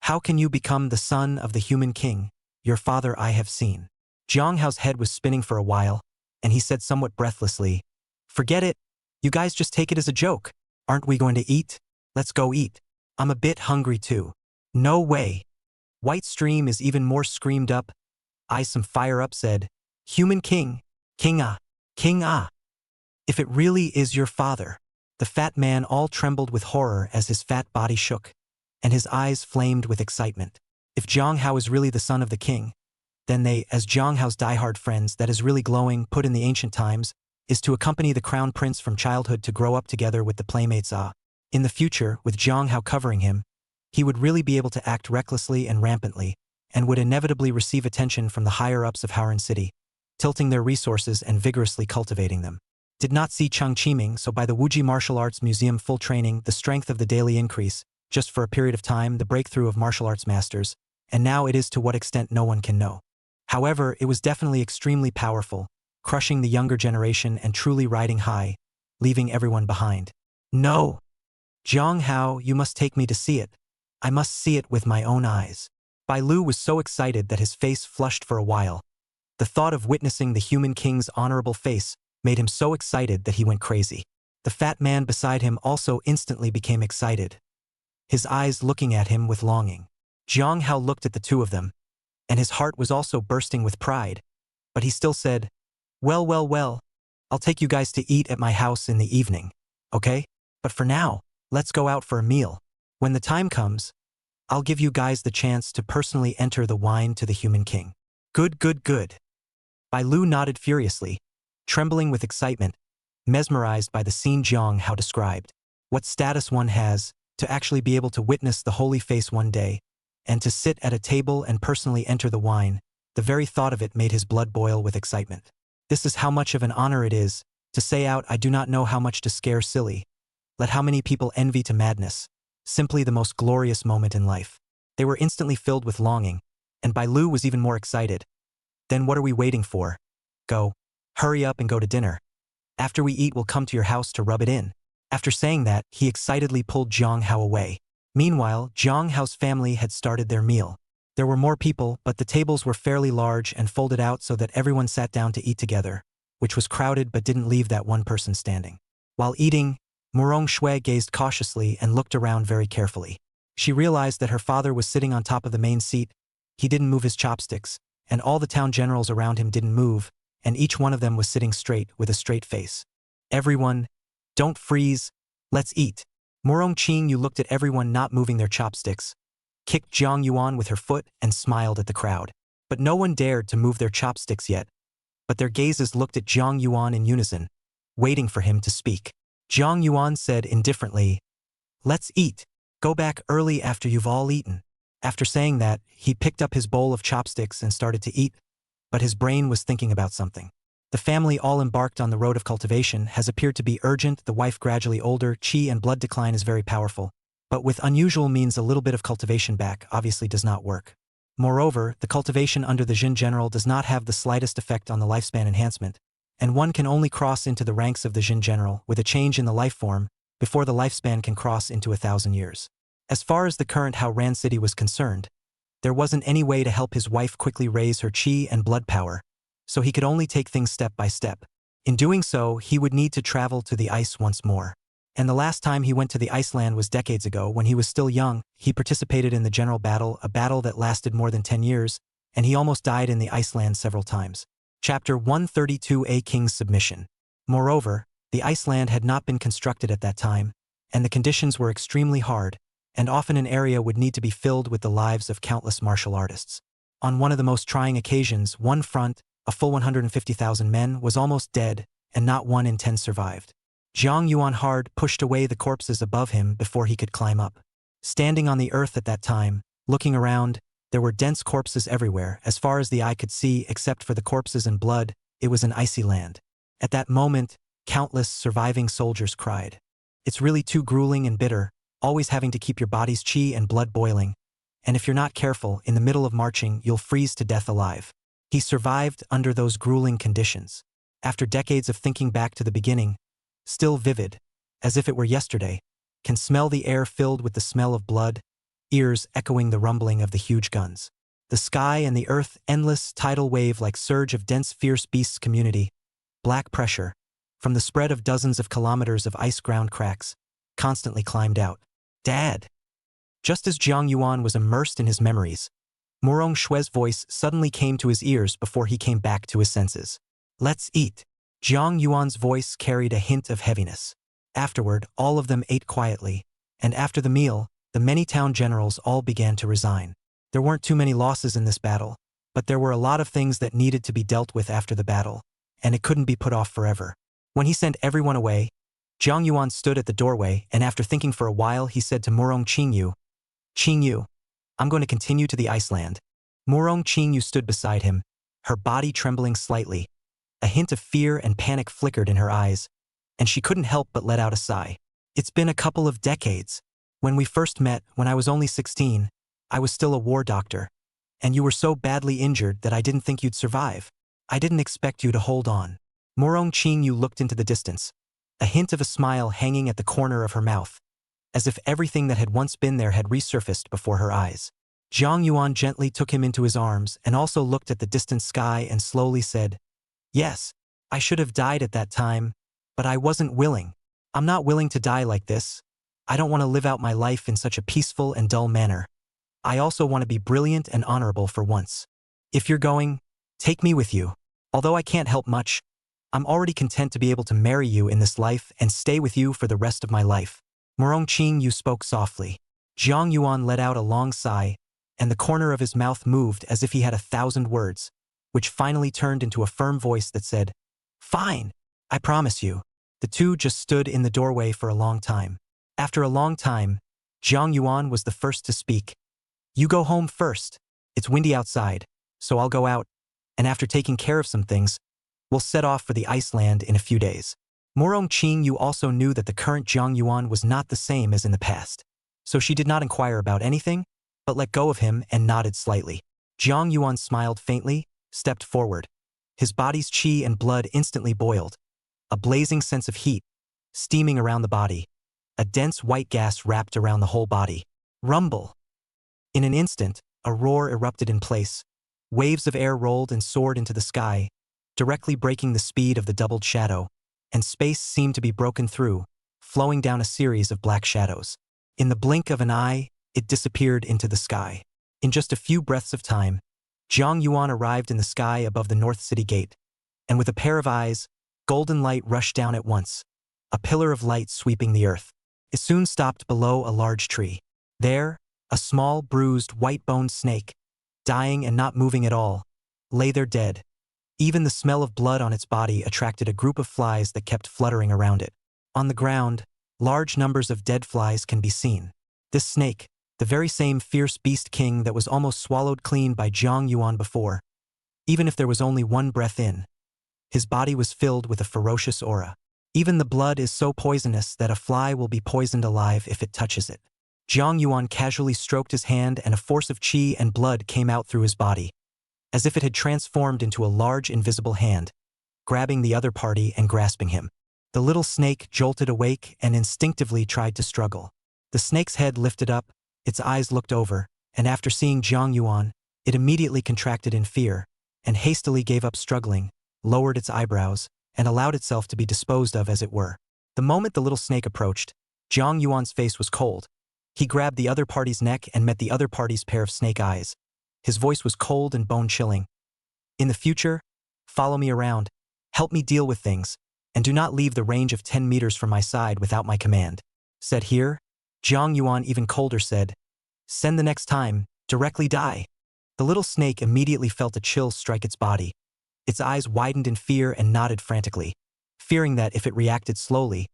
How can you become the son of the human king? Your father I have seen. Jiang Hao's head was spinning for a while, and he said somewhat breathlessly, Forget it. You guys just take it as a joke. Aren't we going to eat? Let's go eat. I'm a bit hungry too. No way. White Stream is even more screamed up. Some fire up said, Human king. King ah. King ah. If it really is your father. The fat man all trembled with horror as his fat body shook, and his eyes flamed with excitement. If Jiang Hao is really the son of the king, then they, as Jiang Hao's diehard friends that is really glowing, put in the ancient times, is to accompany the crown prince from childhood to grow up together with the playmates In the future, with Jiang Hao covering him, he would really be able to act recklessly and rampantly, and would inevitably receive attention from the higher-ups of Haoran City, tilting their resources and vigorously cultivating them. Did not see Cheng Qiming, so by the Wuji Martial Arts Museum full training, the strength of the daily increase, just for a period of time, the breakthrough of martial arts masters, and now it is to what extent no one can know. However, it was definitely extremely powerful, crushing the younger generation and truly riding high, leaving everyone behind. No! Jiang Hao, you must take me to see it. I must see it with my own eyes. Bai Lu was so excited that his face flushed for a while. The thought of witnessing the human king's honorable face made him so excited that he went crazy. The fat man beside him also instantly became excited, his eyes looking at him with longing. Jiang Hao looked at the two of them, and his heart was also bursting with pride, but he still said, Well, I'll take you guys to eat at my house in the evening, okay? But for now, let's go out for a meal. When the time comes, I'll give you guys the chance to personally enter the wine to the human king. Good. Bai Lu nodded furiously, trembling with excitement, mesmerized by the scene Jiang Hao described. What status one has, to actually be able to witness the holy face one day, and to sit at a table and personally enter the wine, the very thought of it made his blood boil with excitement. This is how much of an honor it is, to say out I do not know how much to scare silly. Let how many people envy to madness. Simply the most glorious moment in life. They were instantly filled with longing, and Bai Lu was even more excited. Then what are we waiting for? Go. Hurry up and go to dinner. After we eat, we'll come to your house to rub it in. After saying that, he excitedly pulled Jiang Hao away. Meanwhile, Jiang Hao's family had started their meal. There were more people, but the tables were fairly large and folded out so that everyone sat down to eat together, which was crowded but didn't leave that one person standing. While eating, Murong Shui gazed cautiously and looked around very carefully. She realized that her father was sitting on top of the main seat, he didn't move his chopsticks, and all the town generals around him didn't move, and each one of them was sitting straight with a straight face. Everyone, don't freeze, let's eat. Murong Qing Yu looked at everyone not moving their chopsticks, kicked Jiang Yuan with her foot and smiled at the crowd. But no one dared to move their chopsticks yet, but their gazes looked at Jiang Yuan in unison, waiting for him to speak. Jiang Yuan said indifferently, Let's eat. Go back early after you've all eaten. After saying that, he picked up his bowl of chopsticks and started to eat, but his brain was thinking about something. The family all embarked on the road of cultivation has appeared to be urgent, the wife gradually older, qi and blood decline is very powerful, but with unusual means a little bit of cultivation back obviously does not work. Moreover, the cultivation under the Jin General does not have the slightest effect on the lifespan enhancement, and one can only cross into the ranks of the Jin General with a change in the life form before the lifespan can cross into 1,000 years. As far as the current Haoran City was concerned, there wasn't any way to help his wife quickly raise her qi and blood power, so he could only take things step by step. In doing so, he would need to travel to the ice once more. And the last time he went to the Iceland was decades ago when he was still young. He participated in the general battle, a battle that lasted more than 10 years, and he almost died in the Iceland several times. Chapter 132A King's Submission. Moreover, the Iceland had not been constructed at that time, and the conditions were extremely hard, and often an area would need to be filled with the lives of countless martial artists. On one of the most trying occasions, one front, a full 150,000 men, was almost dead, and not 1 in 10 survived. Jiang Yuan hard pushed away the corpses above him before he could climb up. Standing on the earth at that time, looking around, there were dense corpses everywhere, as far as the eye could see. Except for the corpses and blood, it was an icy land. At that moment, countless surviving soldiers cried. It's really too grueling and bitter, always having to keep your body's chi and blood boiling. And if you're not careful, in the middle of marching, you'll freeze to death alive. He survived under those grueling conditions. After decades of thinking back to the beginning, still vivid, as if it were yesterday, can smell the air filled with the smell of blood, ears echoing the rumbling of the huge guns. The sky and the earth, endless tidal wave like surge of dense fierce beasts community, black pressure, from the spread of dozens of kilometers of ice-ground cracks, constantly climbed out. Dad! Just as Jiang Yuan was immersed in his memories, Murong Shue's voice suddenly came to his ears before he came back to his senses. Let's eat. Jiang Yuan's voice carried a hint of heaviness. Afterward, all of them ate quietly, and after the meal, the many town generals all began to resign. There weren't too many losses in this battle, but there were a lot of things that needed to be dealt with after the battle, and it couldn't be put off forever. When he sent everyone away, Jiang Yuan stood at the doorway, and after thinking for a while, he said to Murong Qingyu, I'm going to continue to the Iceland. Murong Qingyu stood beside him, her body trembling slightly. A hint of fear and panic flickered in her eyes, and she couldn't help but let out a sigh. It's been a couple of decades. When we first met, when I was only 16, I was still a war doctor, and you were so badly injured that I didn't think you'd survive. I didn't expect you to hold on. Murong Qingyu looked into the distance, a hint of a smile hanging at the corner of her mouth, as if everything that had once been there had resurfaced before her eyes. Jiang Yuan gently took him into his arms and also looked at the distant sky and slowly said, Yes, I should have died at that time, but I wasn't willing. I'm not willing to die like this. I don't want to live out my life in such a peaceful and dull manner. I also want to be brilliant and honorable for once. If you're going, take me with you. Although I can't help much, I'm already content to be able to marry you in this life and stay with you for the rest of my life. Murong Qingyu spoke softly. Jiang Yuan let out a long sigh, and the corner of his mouth moved as if he had 1,000 words, which finally turned into a firm voice that said, Fine, I promise you. The two just stood in the doorway for a long time. After a long time, Jiang Yuan was the first to speak. You go home first. It's windy outside, so I'll go out, and after taking care of some things, we'll set off for the Iceland in a few days. Murong Qingyu also knew that the current Jiang Yuan was not the same as in the past, so she did not inquire about anything, but let go of him and nodded slightly. Jiang Yuan smiled faintly, stepped forward. His body's chi and blood instantly boiled. A blazing sense of heat, steaming around the body. A dense white gas wrapped around the whole body. Rumble. In an instant, a roar erupted in place. Waves of air rolled and soared into the sky, directly breaking the speed of the doubled shadow, and space seemed to be broken through, flowing down a series of black shadows. In the blink of an eye, it disappeared into the sky. In just a few breaths of time, Jiang Yuan arrived in the sky above the North City Gate, and with a pair of eyes, golden light rushed down at once, a pillar of light sweeping the earth. It soon stopped below a large tree. There, a small, bruised, white-boned snake, dying and not moving at all, lay there dead. Even the smell of blood on its body attracted a group of flies that kept fluttering around it. On the ground, large numbers of dead flies can be seen. This snake, the very same fierce beast king that was almost swallowed clean by Jiang Yuan before, even if there was only one breath in, his body was filled with a ferocious aura. Even the blood is so poisonous that a fly will be poisoned alive if it touches it. Jiang Yuan casually stroked his hand and a force of chi and blood came out through his body, as if it had transformed into a large invisible hand, grabbing the other party and grasping him. The little snake jolted awake and instinctively tried to struggle. The snake's head lifted up, its eyes looked over, and after seeing Jiang Yuan, it immediately contracted in fear, and hastily gave up struggling, lowered its eyebrows, and allowed itself to be disposed of as it were. The moment the little snake approached, Jiang Yuan's face was cold. He grabbed the other party's neck and met the other party's pair of snake eyes. His voice was cold and bone-chilling. In the future, follow me around, help me deal with things, and do not leave the range of 10 meters from my side without my command. Said here, Jiang Yuan even colder said, Send the next time, directly die. The little snake immediately felt a chill strike its body. Its eyes widened in fear and nodded frantically, fearing that if it reacted slowly,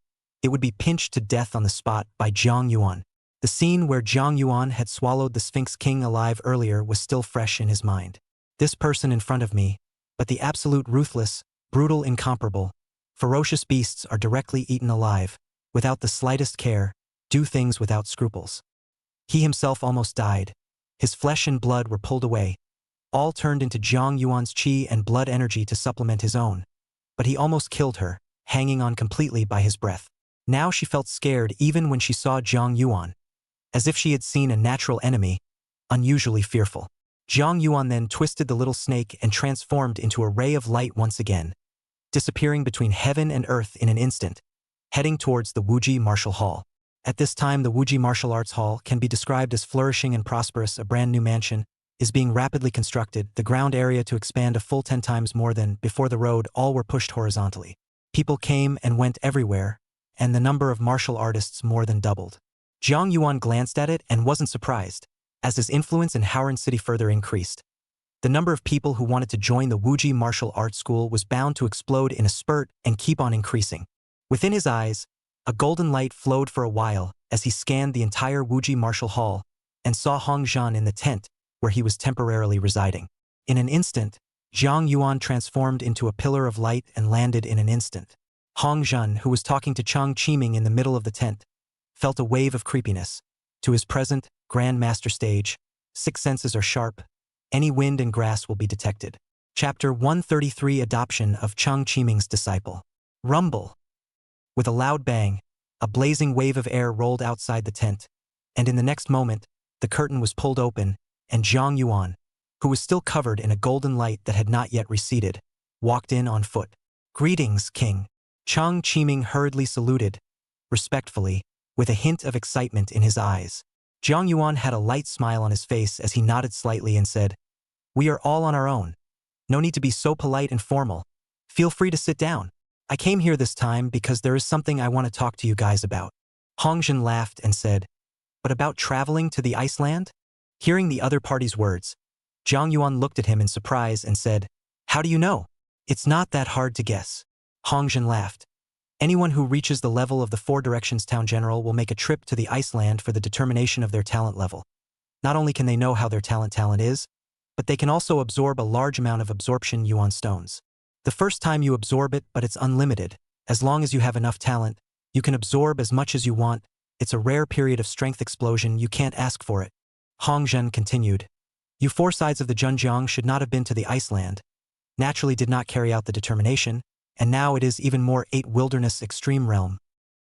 it would be pinched to death on the spot by Jiang Yuan. The scene where Jiang Yuan had swallowed the Sphinx King alive earlier was still fresh in his mind. This person in front of me, but the absolute ruthless, brutal, incomparable, ferocious beasts are directly eaten alive, without the slightest care, do things without scruples. He himself almost died. His flesh and blood were pulled away, all turned into Jiang Yuan's qi and blood energy to supplement his own. But he almost killed her, hanging on completely by his breath. Now she felt scared even when she saw Jiang Yuan, as if she had seen a natural enemy, unusually fearful. Jiang Yuan then twisted the little snake and transformed into a ray of light once again, disappearing between heaven and earth in an instant, heading towards the Wuji Martial Hall. At this time, the Wuji Martial Arts Hall can be described as flourishing and prosperous. A brand new mansion is being rapidly constructed, the ground area to expand a full 10 times more than before the road. All were pushed horizontally. People came and went everywhere, and the number of martial artists more than doubled. Jiang Yuan glanced at it and wasn't surprised, as his influence in Haoran City further increased. The number of people who wanted to join the Wuji Martial Arts School was bound to explode in a spurt and keep on increasing. Within his eyes, a golden light flowed for a while as he scanned the entire Wuji Martial Hall and saw Hong Zhan in the tent where he was temporarily residing. In an instant, Jiang Yuan transformed into a pillar of light and landed in an instant. Hong Zhan, who was talking to Chang Qiming in the middle of the tent, felt a wave of creepiness. To his present, Grand Master stage, 6 senses are sharp. Any wind and grass will be detected. Chapter 133 Adoption of Chang Qiming's Disciple. Rumble. With a loud bang, a blazing wave of air rolled outside the tent, and in the next moment, the curtain was pulled open, and Jiang Yuan, who was still covered in a golden light that had not yet receded, walked in on foot. Greetings, King. Chang Qiming hurriedly saluted, respectfully, with a hint of excitement in his eyes. Jiang Yuan had a light smile on his face as he nodded slightly and said, "We are all on our own. No need to be so polite and formal. Feel free to sit down. I came here this time because there is something I want to talk to you guys about." Hong Zhan laughed and said, "But about traveling to the Iceland?" Hearing the other party's words, Jiang Yuan looked at him in surprise and said, "How do you know?" "It's not that hard to guess." Hong Zhan laughed. "Anyone who reaches the level of the Four Directions Town General will make a trip to the Iceland for the determination of their talent level. Not only can they know how their talent is, but they can also absorb a large amount of absorption yuan stones. The first time you absorb it, but it's unlimited. As long as you have enough talent, you can absorb as much as you want. It's a rare period of strength explosion, you can't ask for it." Hong Zhen continued, "You 4 sides of the Zhenjiang should not have been to the Iceland, naturally did not carry out the determination, and now it is even more 8 wilderness extreme realm."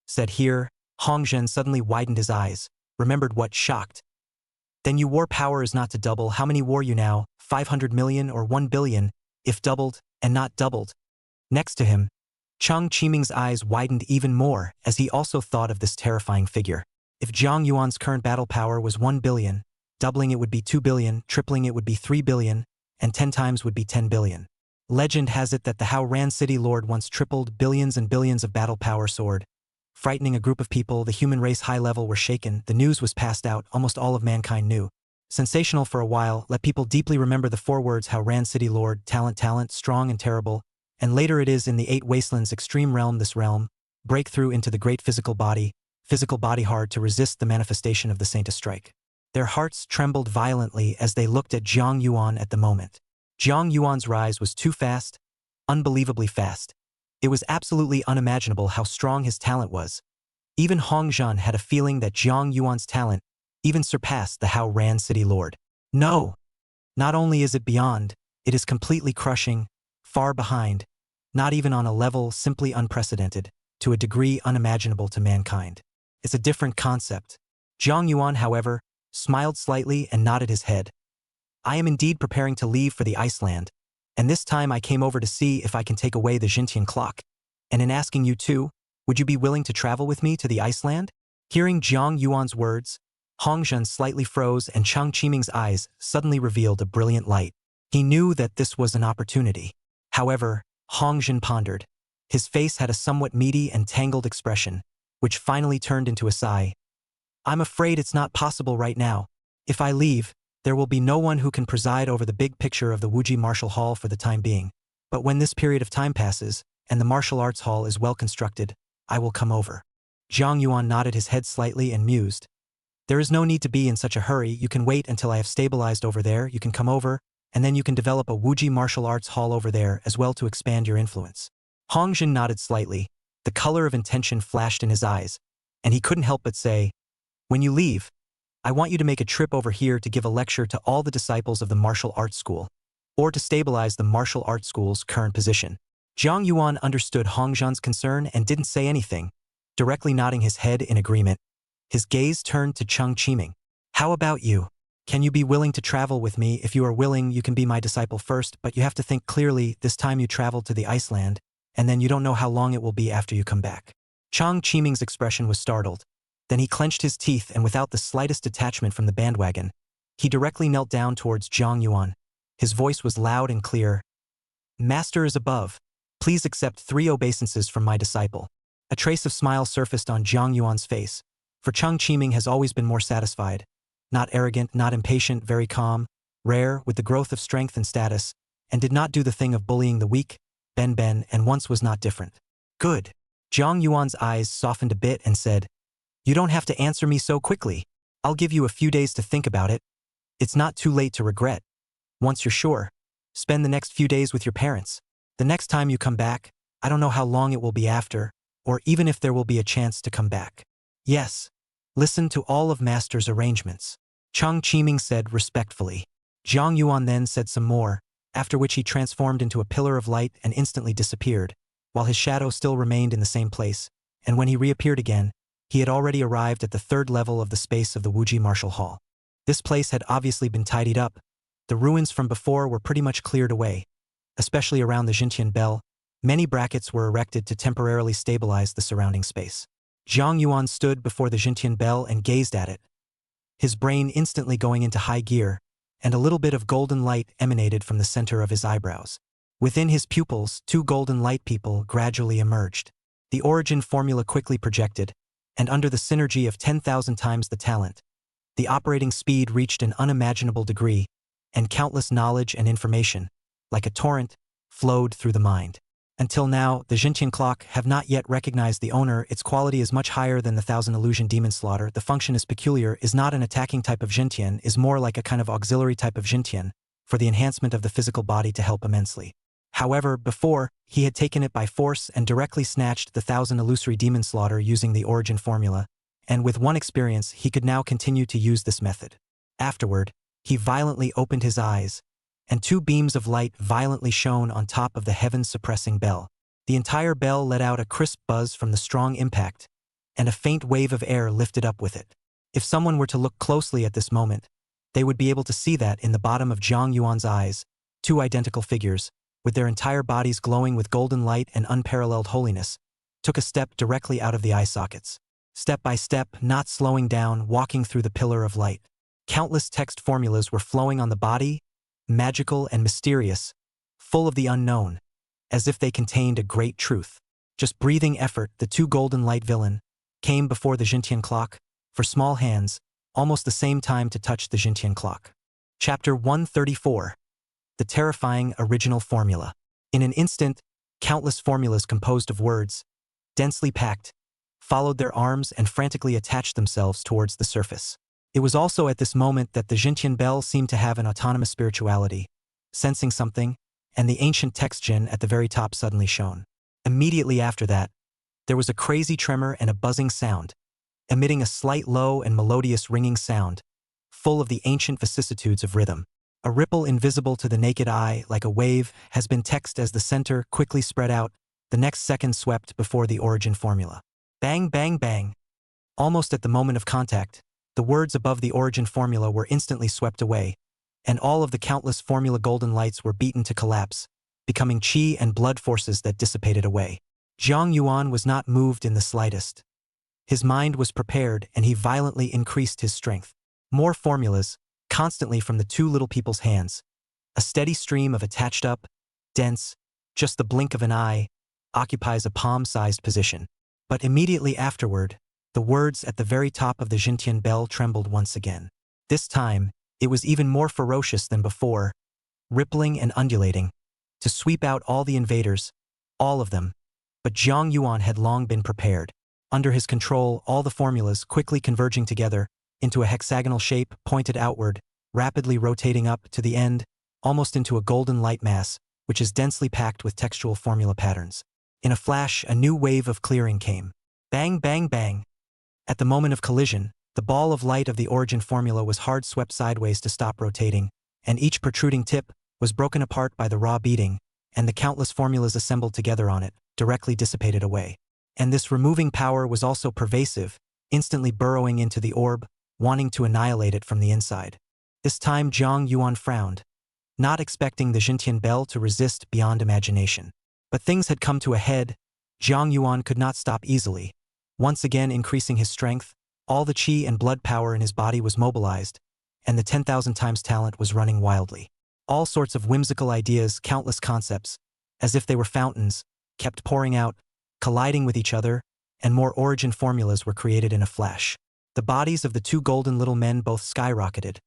Said here, Hong Zhen suddenly widened his eyes, remembered what shocked. "Then you war power is not to double. How many war you now? 500 million or 1 billion, if doubled, and not doubled?" Next to him, Chang Qiming's eyes widened even more as he also thought of this terrifying figure. If Jiang Yuan's current battle power was 1 billion, doubling it would be 2 billion, tripling it would be 3 billion, and 10 times would be 10 billion. Legend has it that the Haoran City Lord once tripled billions and billions of battle power sword. Frightening a group of people, the human race high level were shaken, the news was passed out, almost all of mankind knew. Sensational for a while, let people deeply remember the 4 words Haoran City Lord, talent, strong and terrible, and later it is in the 8 wastelands extreme realm, this realm, breakthrough into the great physical body hard to resist the manifestation of the Saint to strike. Their hearts trembled violently as they looked at Jiang Yuan at the moment. Jiang Yuan's rise was too fast, unbelievably fast. It was absolutely unimaginable how strong his talent was. Even Hong Zhan had a feeling that Jiang Yuan's talent even surpassed the Haoran City Lord. No! Not only is it beyond, it is completely crushing, far behind, not even on a level simply unprecedented, to a degree unimaginable to mankind. It's a different concept. Jiang Yuan, however, smiled slightly and nodded his head. "I am indeed preparing to leave for the Iceland, and this time I came over to see if I can take away the Jintian clock. And in asking you too, would you be willing to travel with me to the Iceland?" Hearing Jiang Yuan's words, Hong Zhen slightly froze and Chang Qiming's eyes suddenly revealed a brilliant light. He knew that this was an opportunity. However, Hong Zhen pondered. His face had a somewhat meaty and tangled expression, which finally turned into a sigh. "I'm afraid it's not possible right now. If I leave, there will be no one who can preside over the big picture of the Wuji Martial Hall for the time being. But when this period of time passes, and the martial arts hall is well constructed, I will come over." Jiang Yuan nodded his head slightly and mused. There is no need to be in such a hurry. You can wait until I have stabilized over there. You can come over, and then you can develop a Wuji martial arts hall over there as well to expand your influence. Hong Jin nodded slightly. The color of intention flashed in his eyes, and he couldn't help but say, when you leave, I want you to make a trip over here to give a lecture to all the disciples of the martial arts school, or to stabilize the martial arts school's current position. Jiang Yuan understood Hong Jin's concern and didn't say anything, directly nodding his head in agreement. His gaze turned to Cheng Qiming. How about you? Can you be willing to travel with me? If you are willing, you can be my disciple first, but you have to think clearly. This time you travel to the Iceland, and then you don't know how long it will be after you come back. Cheng Qiming's expression was startled. Then he clenched his teeth and without the slightest detachment from the bandwagon, he directly knelt down towards Jiang Yuan. His voice was loud and clear. Master is above. Please accept 3 obeisances from my disciple. A trace of smile surfaced on Jiang Yuan's face, for Cheng Qiming has always been more satisfied. Not arrogant, not impatient, very calm, rare, with the growth of strength and status, and did not do the thing of bullying the weak, Ben, and once was not different. Good. Jiang Yuan's eyes softened a bit and said, you don't have to answer me so quickly. I'll give you a few days to think about it. It's not too late to regret. Once you're sure, spend the next few days with your parents. The next time you come back, I don't know how long it will be after, or even if there will be a chance to come back. Yes. Listen to all of Master's arrangements. Cheng Qiming said respectfully. Jiang Yuan then said some more, after which he transformed into a pillar of light and instantly disappeared, while his shadow still remained in the same place, and when he reappeared again, he had already arrived at the 3rd level of the space of the Wuji Martial Hall. This place had obviously been tidied up. The ruins from before were pretty much cleared away, especially around the Jintian Bell. Many brackets were erected to temporarily stabilize the surrounding space. Jiang Yuan stood before the Jintian Bell and gazed at it, his brain instantly going into high gear, and a little bit of golden light emanated from the center of his eyebrows. Within his pupils, 2 golden light people gradually emerged. The origin formula quickly projected, and under the synergy of 10,000 times the talent, the operating speed reached an unimaginable degree, and countless knowledge and information, like a torrent, flowed through the mind. Until now, the Jintian clock have not yet recognized the owner. Its quality is much higher than the 1000 illusion demon slaughter. The function is peculiar, is not an attacking type of Jintian, is more like a kind of auxiliary type of Jintian, for the enhancement of the physical body to help immensely. However, before, he had taken it by force and directly snatched the 1000 illusory demon slaughter using the origin formula, and with 1 experience he could now continue to use this method. Afterward, he violently opened his eyes, and 2 beams of light violently shone on top of the heaven-suppressing bell. The entire bell let out a crisp buzz from the strong impact, and a faint wave of air lifted up with it. If someone were to look closely at this moment, they would be able to see that in the bottom of Jiang Yuan's eyes, 2 identical figures, with their entire bodies glowing with golden light and unparalleled holiness, took a step directly out of the eye sockets. Step by step, not slowing down, walking through the pillar of light. Countless text formulas were flowing on the body, magical and mysterious, full of the unknown, as if they contained a great truth. Just breathing effort, the 2 golden light villain came before the Jintian clock, for small hands, almost the same time to touch the Jintian clock. Chapter 134. The terrifying original formula. In an instant, countless formulas composed of words, densely packed, followed their arms and frantically attached themselves towards the surface. It was also at this moment that the Jintian Bell seemed to have an autonomous spirituality, sensing something, and the ancient text Jin at the very top suddenly shone. Immediately after that, there was a crazy tremor and a buzzing sound, emitting a slight low and melodious ringing sound, full of the ancient vicissitudes of rhythm. A ripple invisible to the naked eye, like a wave, has been text as the center quickly spread out, the next second swept before the origin formula. Bang, bang, bang. Almost at the moment of contact, the words above the origin formula were instantly swept away, and all of the countless formula golden lights were beaten to collapse, becoming chi and blood forces that dissipated away. Jiang Yuan was not moved in the slightest. His mind was prepared and he violently increased his strength. More formulas, constantly from the 2 little people's hands. A steady stream of attached up, dense, just the blink of an eye, occupies a palm-sized position. But immediately afterward, the words at the very top of the Jintian Bell trembled once again. This time, it was even more ferocious than before, rippling and undulating, to sweep out all the invaders, all of them. But Jiang Yuan had long been prepared. Under his control, all the formulas quickly converging together into a hexagonal shape pointed outward, rapidly rotating up to the end, almost into a golden light mass, which is densely packed with textual formula patterns. In a flash, a new wave of clearing came. Bang, bang, bang. At the moment of collision, the ball of light of the origin formula was hard swept sideways to stop rotating, and each protruding tip was broken apart by the raw beating, and the countless formulas assembled together on it, directly dissipated away. And this removing power was also pervasive, instantly burrowing into the orb, wanting to annihilate it from the inside. This time Zhang Yuan frowned, not expecting the Jintian bell to resist beyond imagination. But things had come to a head. Zhang Yuan could not stop easily. Once again increasing his strength, all the qi and blood power in his body was mobilized, and the 10,000 times talent was running wildly. All sorts of whimsical ideas, countless concepts, as if they were fountains, kept pouring out, colliding with each other, and more origin formulas were created in a flash. The bodies of the two golden little men both skyrocketed,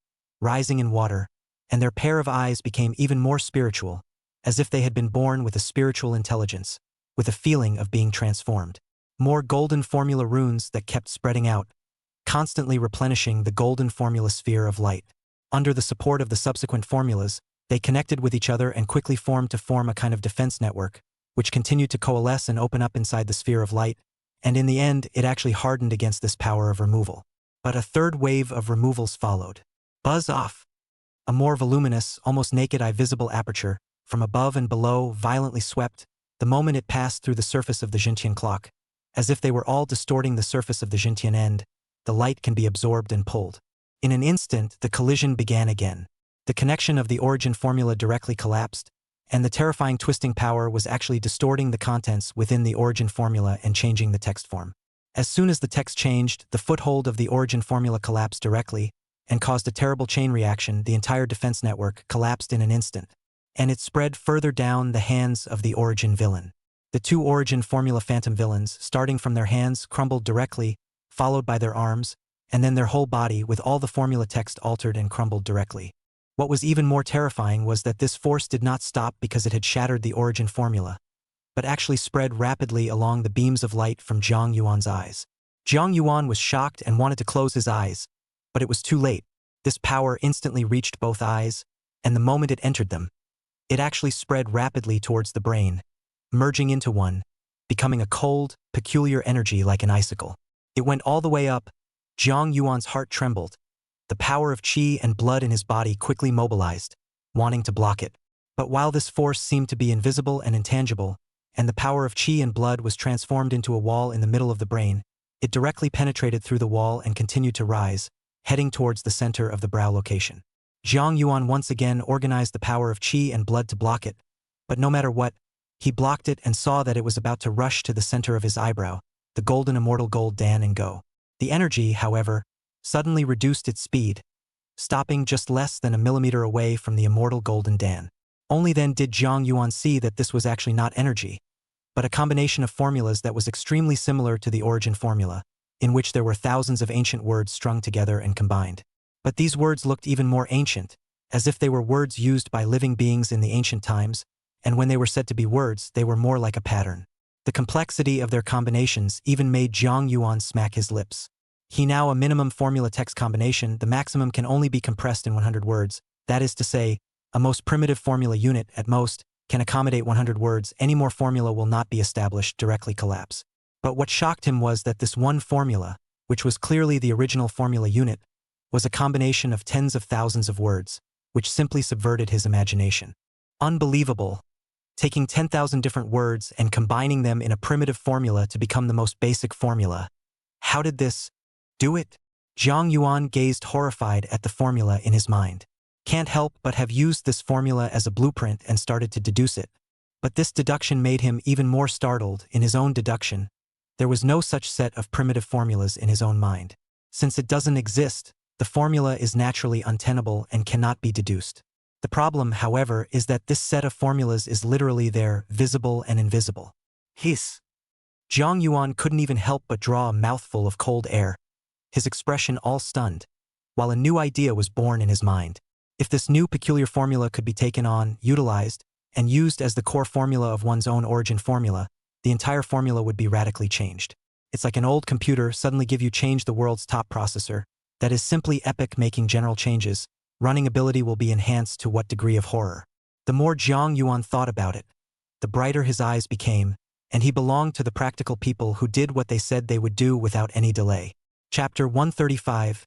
rising in water, and their pair of eyes became even more spiritual, as if they had been born with a spiritual intelligence, with a feeling of being transformed. More golden formula runes that kept spreading out, constantly replenishing the golden formula sphere of light. Under the support of the subsequent formulas, they connected with each other and quickly formed to form a kind of defense network, which continued to coalesce and open up inside the sphere of light, and in the end it actually hardened against this power of removal. But a third wave of removals followed. Buzz off! A more voluminous, almost naked-eye visible aperture, from above and below, violently swept, the moment it passed through the surface of the Jintian clock. As if they were all distorting the surface of the Jintian end, the light can be absorbed and pulled. In an instant, the collision began again. The connection of the origin formula directly collapsed, and the terrifying twisting power was actually distorting the contents within the origin formula and changing the text form. As soon as the text changed, the foothold of the origin formula collapsed directly, and caused a terrible chain reaction. The entire defense network collapsed in an instant, and it spread further down the hands of the origin villain. The two origin formula phantom villains, starting from their hands, crumbled directly, followed by their arms, and then their whole body with all the formula text altered and crumbled directly. What was even more terrifying was that this force did not stop because it had shattered the origin formula, but actually spread rapidly along the beams of light from Zhang Yuan's eyes. Zhang Yuan was shocked and wanted to close his eyes, but it was too late. This power instantly reached both eyes, and the moment it entered them, it actually spread rapidly towards the brain, merging into one, becoming a cold, peculiar energy like an icicle. It went all the way up. Zhang Yuan's heart trembled. The power of qi and blood in his body quickly mobilized, wanting to block it. But while this force seemed to be invisible and intangible, and the power of qi and blood was transformed into a wall in the middle of the brain, it directly penetrated through the wall and continued to rise, heading towards the center of the brow location. Zhang Yuan once again organized the power of qi and blood to block it, but no matter what, he blocked it and saw that it was about to rush to the center of his eyebrow, the golden immortal gold Dan and go. The energy, however, suddenly reduced its speed, stopping just less than a millimeter away from the immortal golden Dan. Only then did Zhang Yuan see that this was actually not energy, but a combination of formulas that was extremely similar to the origin formula, in which there were thousands of ancient words strung together and combined. But these words looked even more ancient, as if they were words used by living beings in the ancient times, and when they were said to be words, they were more like a pattern. The complexity of their combinations even made Zhang Yuan smack his lips. He now a minimum formula text combination, the maximum can only be compressed in 100 words, that is to say, a most primitive formula unit, at most, can accommodate 100 words. Any more formula will not be established, directly collapse. But what shocked him was that this one formula, which was clearly the original formula unit, was a combination of tens of thousands of words, which simply subverted his imagination. Unbelievable. Taking 10,000 different words and combining them in a primitive formula to become the most basic formula. How did this do it? Zhang Yuan gazed horrified at the formula in his mind. Can't help but have used this formula as a blueprint and started to deduce it. But this deduction made him even more startled. In his own deduction, there was no such set of primitive formulas in his own mind. Since it doesn't exist, the formula is naturally untenable and cannot be deduced. The problem, however, is that this set of formulas is literally there, visible and invisible. Hiss. Zhang Yuan couldn't even help but draw a mouthful of cold air, his expression all stunned, while a new idea was born in his mind. If this new peculiar formula could be taken on, utilized, and used as the core formula of one's own origin formula, the entire formula would be radically changed. It's like an old computer suddenly give you change the world's top processor. That is simply epic, making general changes. Running ability will be enhanced to what degree of horror. The more Jiang Yuan thought about it, the brighter his eyes became, and he belonged to the practical people who did what they said they would do without any delay. Chapter 135.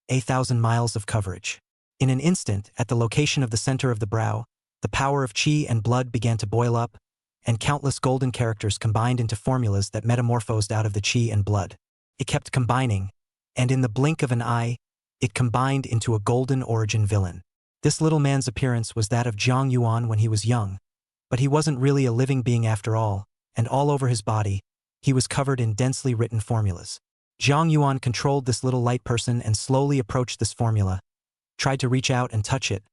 1,000 miles of coverage. In an instant, at the location of the center of the brow, the power of qi and blood began to boil up, and countless golden characters combined into formulas that metamorphosed out of the qi and blood. It kept combining, and in the blink of an eye, it combined into a golden origin villain. This little man's appearance was that of Jiang Yuan when he was young, but he wasn't really a living being after all, and all over his body, he was covered in densely written formulas. Jiang Yuan controlled this little light person and slowly approached this formula, tried to reach out and touch it,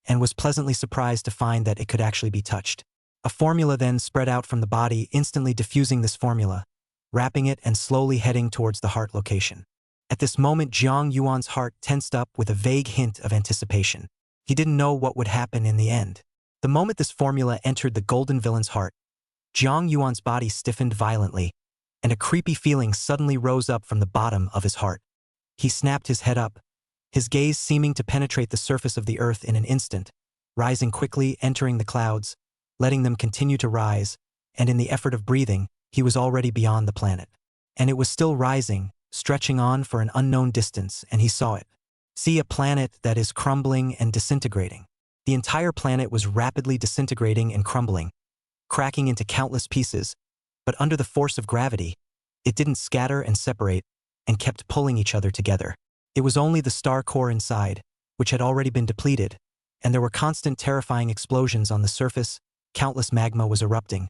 and was pleasantly surprised to find that it could actually be touched. A formula then spread out from the body, instantly diffusing this formula, wrapping it and slowly heading towards the heart location. At this moment, Jiang Yuan's heart tensed up with a vague hint of anticipation. He didn't know what would happen in the end. The moment this formula entered the golden villain's heart, Jiang Yuan's body stiffened violently, and a creepy feeling suddenly rose up from the bottom of his heart. He snapped his head up, his gaze seeming to penetrate the surface of the earth in an instant, rising quickly, entering the clouds, letting them continue to rise, and in the effort of breathing, he was already beyond the planet. And it was still rising, stretching on for an unknown distance, and he saw it. See, a planet that is crumbling and disintegrating. The entire planet was rapidly disintegrating and crumbling, cracking into countless pieces, but under the force of gravity, it didn't scatter and separate, and kept pulling each other together. It was only the star core inside, which had already been depleted, and there were constant terrifying explosions on the surface, countless magma was erupting,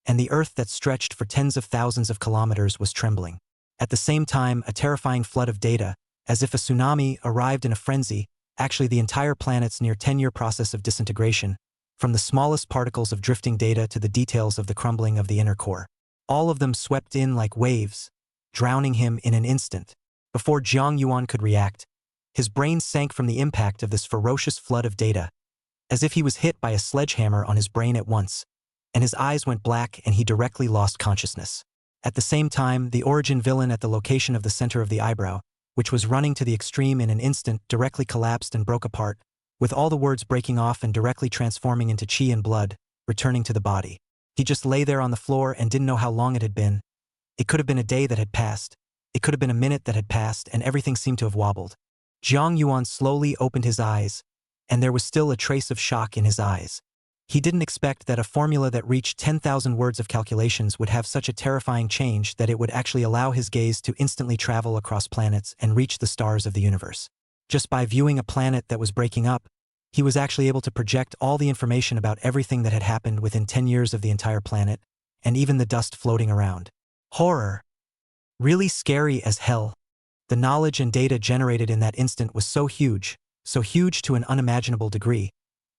and the earth that stretched for tens of thousands of kilometers was trembling. At the same time, a terrifying flood of data, as if a tsunami, arrived in a frenzy, actually the entire planet's near 10-year process of disintegration, from the smallest particles of drifting data to the details of the crumbling of the inner core. All of them swept in like waves, drowning him in an instant. Before Jiang Yuan could react, his brain sank from the impact of this ferocious flood of data, as if he was hit by a sledgehammer on his brain at once, and his eyes went black and he directly lost consciousness. At the same time, the origin villain at the location of the center of the eyebrow, which was running to the extreme in an instant, directly collapsed and broke apart, with all the words breaking off and directly transforming into qi and blood, returning to the body. He just lay there on the floor and didn't know how long it had been. It could have been a day that had passed. It could have been a minute that had passed, and everything seemed to have wobbled. Jiang Yuan slowly opened his eyes, and there was still a trace of shock in his eyes. He didn't expect that a formula that reached 10,000 words of calculations would have such a terrifying change that it would actually allow his gaze to instantly travel across planets and reach the stars of the universe. Just by viewing a planet that was breaking up, he was actually able to project all the information about everything that had happened within 10 years of the entire planet, and even the dust floating around. Horror. Really scary as hell. The knowledge and data generated in that instant was so huge to an unimaginable degree,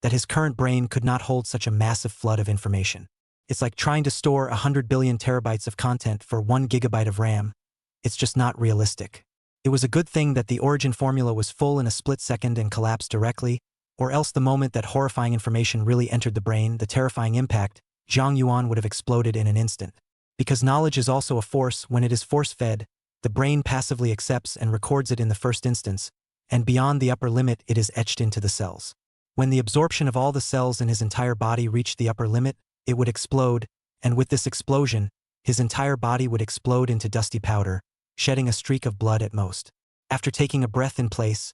that his current brain could not hold such a massive flood of information. It's like trying to store 100 billion terabytes of content for 1 gigabyte of RAM. It's just not realistic. It was a good thing that the origin formula was full in a split second and collapsed directly, or else the moment that horrifying information really entered the brain, the terrifying impact, Jiang Yuan would have exploded in an instant. Because knowledge is also a force, when it is force-fed, the brain passively accepts and records it in the first instance, and beyond the upper limit it is etched into the cells. When the absorption of all the cells in his entire body reached the upper limit, it would explode, and with this explosion, his entire body would explode into dusty powder, shedding a streak of blood at most. After taking a breath in place,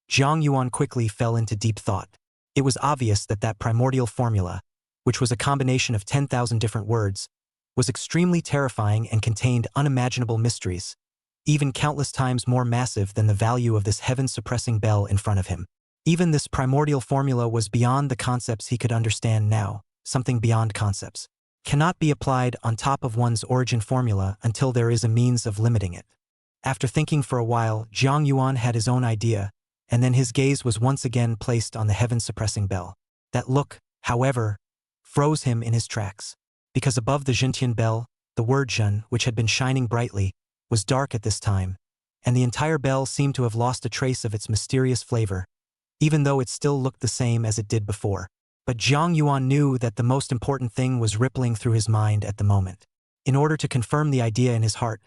Jiang Yuan quickly fell into deep thought. It was obvious that that primordial formula, which was a combination of 10,000 different words, was extremely terrifying and contained unimaginable mysteries, even countless times more massive than the value of this heaven-suppressing bell in front of him. Even this primordial formula was beyond the concepts he could understand now. Something beyond concepts cannot be applied on top of one's origin formula until there is a means of limiting it. After thinking for a while, Jiang Yuan had his own idea, and then his gaze was once again placed on the heaven-suppressing bell. That look, however, froze him in his tracks. Because above the Zhentian bell, the word Zhen, which had been shining brightly, was dark at this time, and the entire bell seemed to have lost a trace of its mysterious flavor, even though it still looked the same as it did before. But Jiang Yuan knew that the most important thing was rippling through his mind at the moment. In order to confirm the idea in his heart,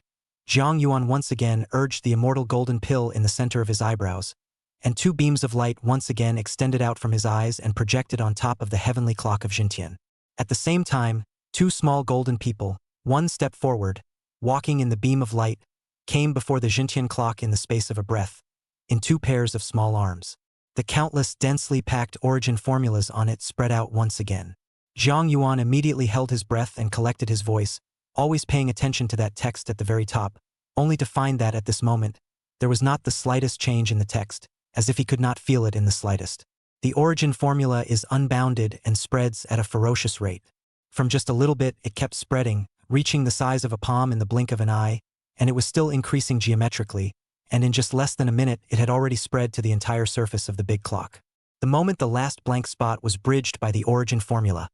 Jiang Yuan once again urged the immortal golden pill in the center of his eyebrows, and two beams of light once again extended out from his eyes and projected on top of the heavenly clock of Jintian. At the same time, two small golden people, one step forward, walking in the beam of light, came before the Jintian clock in the space of a breath, in two pairs of small arms. The countless densely packed origin formulas on it spread out once again. Jiang Yuan immediately held his breath and collected his voice, always paying attention to that text at the very top, only to find that at this moment, there was not the slightest change in the text, as if he could not feel it in the slightest. The origin formula is unbounded and spreads at a ferocious rate. From just a little bit, it kept spreading, reaching the size of a palm in the blink of an eye, and it was still increasing geometrically, and in just less than a minute it had already spread to the entire surface of the big clock. The moment the last blank spot was bridged by the origin formula,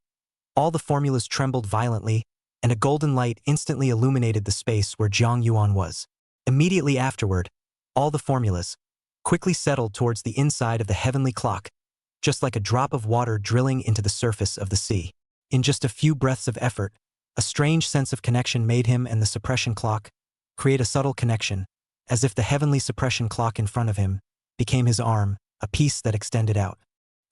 all the formulas trembled violently, and a golden light instantly illuminated the space where Jiang Yuan was. Immediately afterward, all the formulas quickly settled towards the inside of the heavenly clock, just like a drop of water drilling into the surface of the sea. In just a few breaths of effort, a strange sense of connection made him and the suppression clock create a subtle connection, as if the heavenly suppression clock in front of him became his arm, a piece that extended out.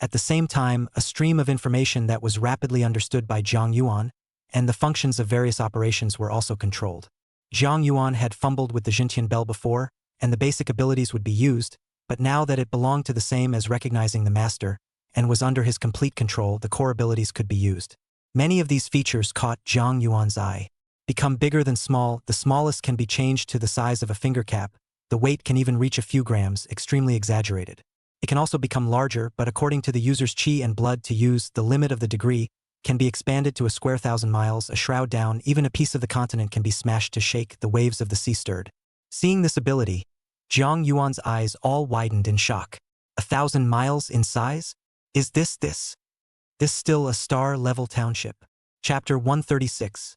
At the same time, a stream of information that was rapidly understood by Jiang Yuan, and the functions of various operations were also controlled. Jiang Yuan had fumbled with the Jintian bell before, and the basic abilities would be used, but now that it belonged to the same as recognizing the master, and was under his complete control, the core abilities could be used. Many of these features caught Jiang Yuan's eye. Become bigger than small, the smallest can be changed to the size of a finger cap, the weight can even reach a few grams, extremely exaggerated. It can also become larger, but according to the user's chi and blood to use, the limit of the degree can be expanded to a square 1,000 miles, a shroud down, even a piece of the continent can be smashed to shake, the waves of the sea stirred. Seeing this ability, Jiang Yuan's eyes all widened in shock. 1,000 miles in size? Is this still a star-level township? Chapter 136.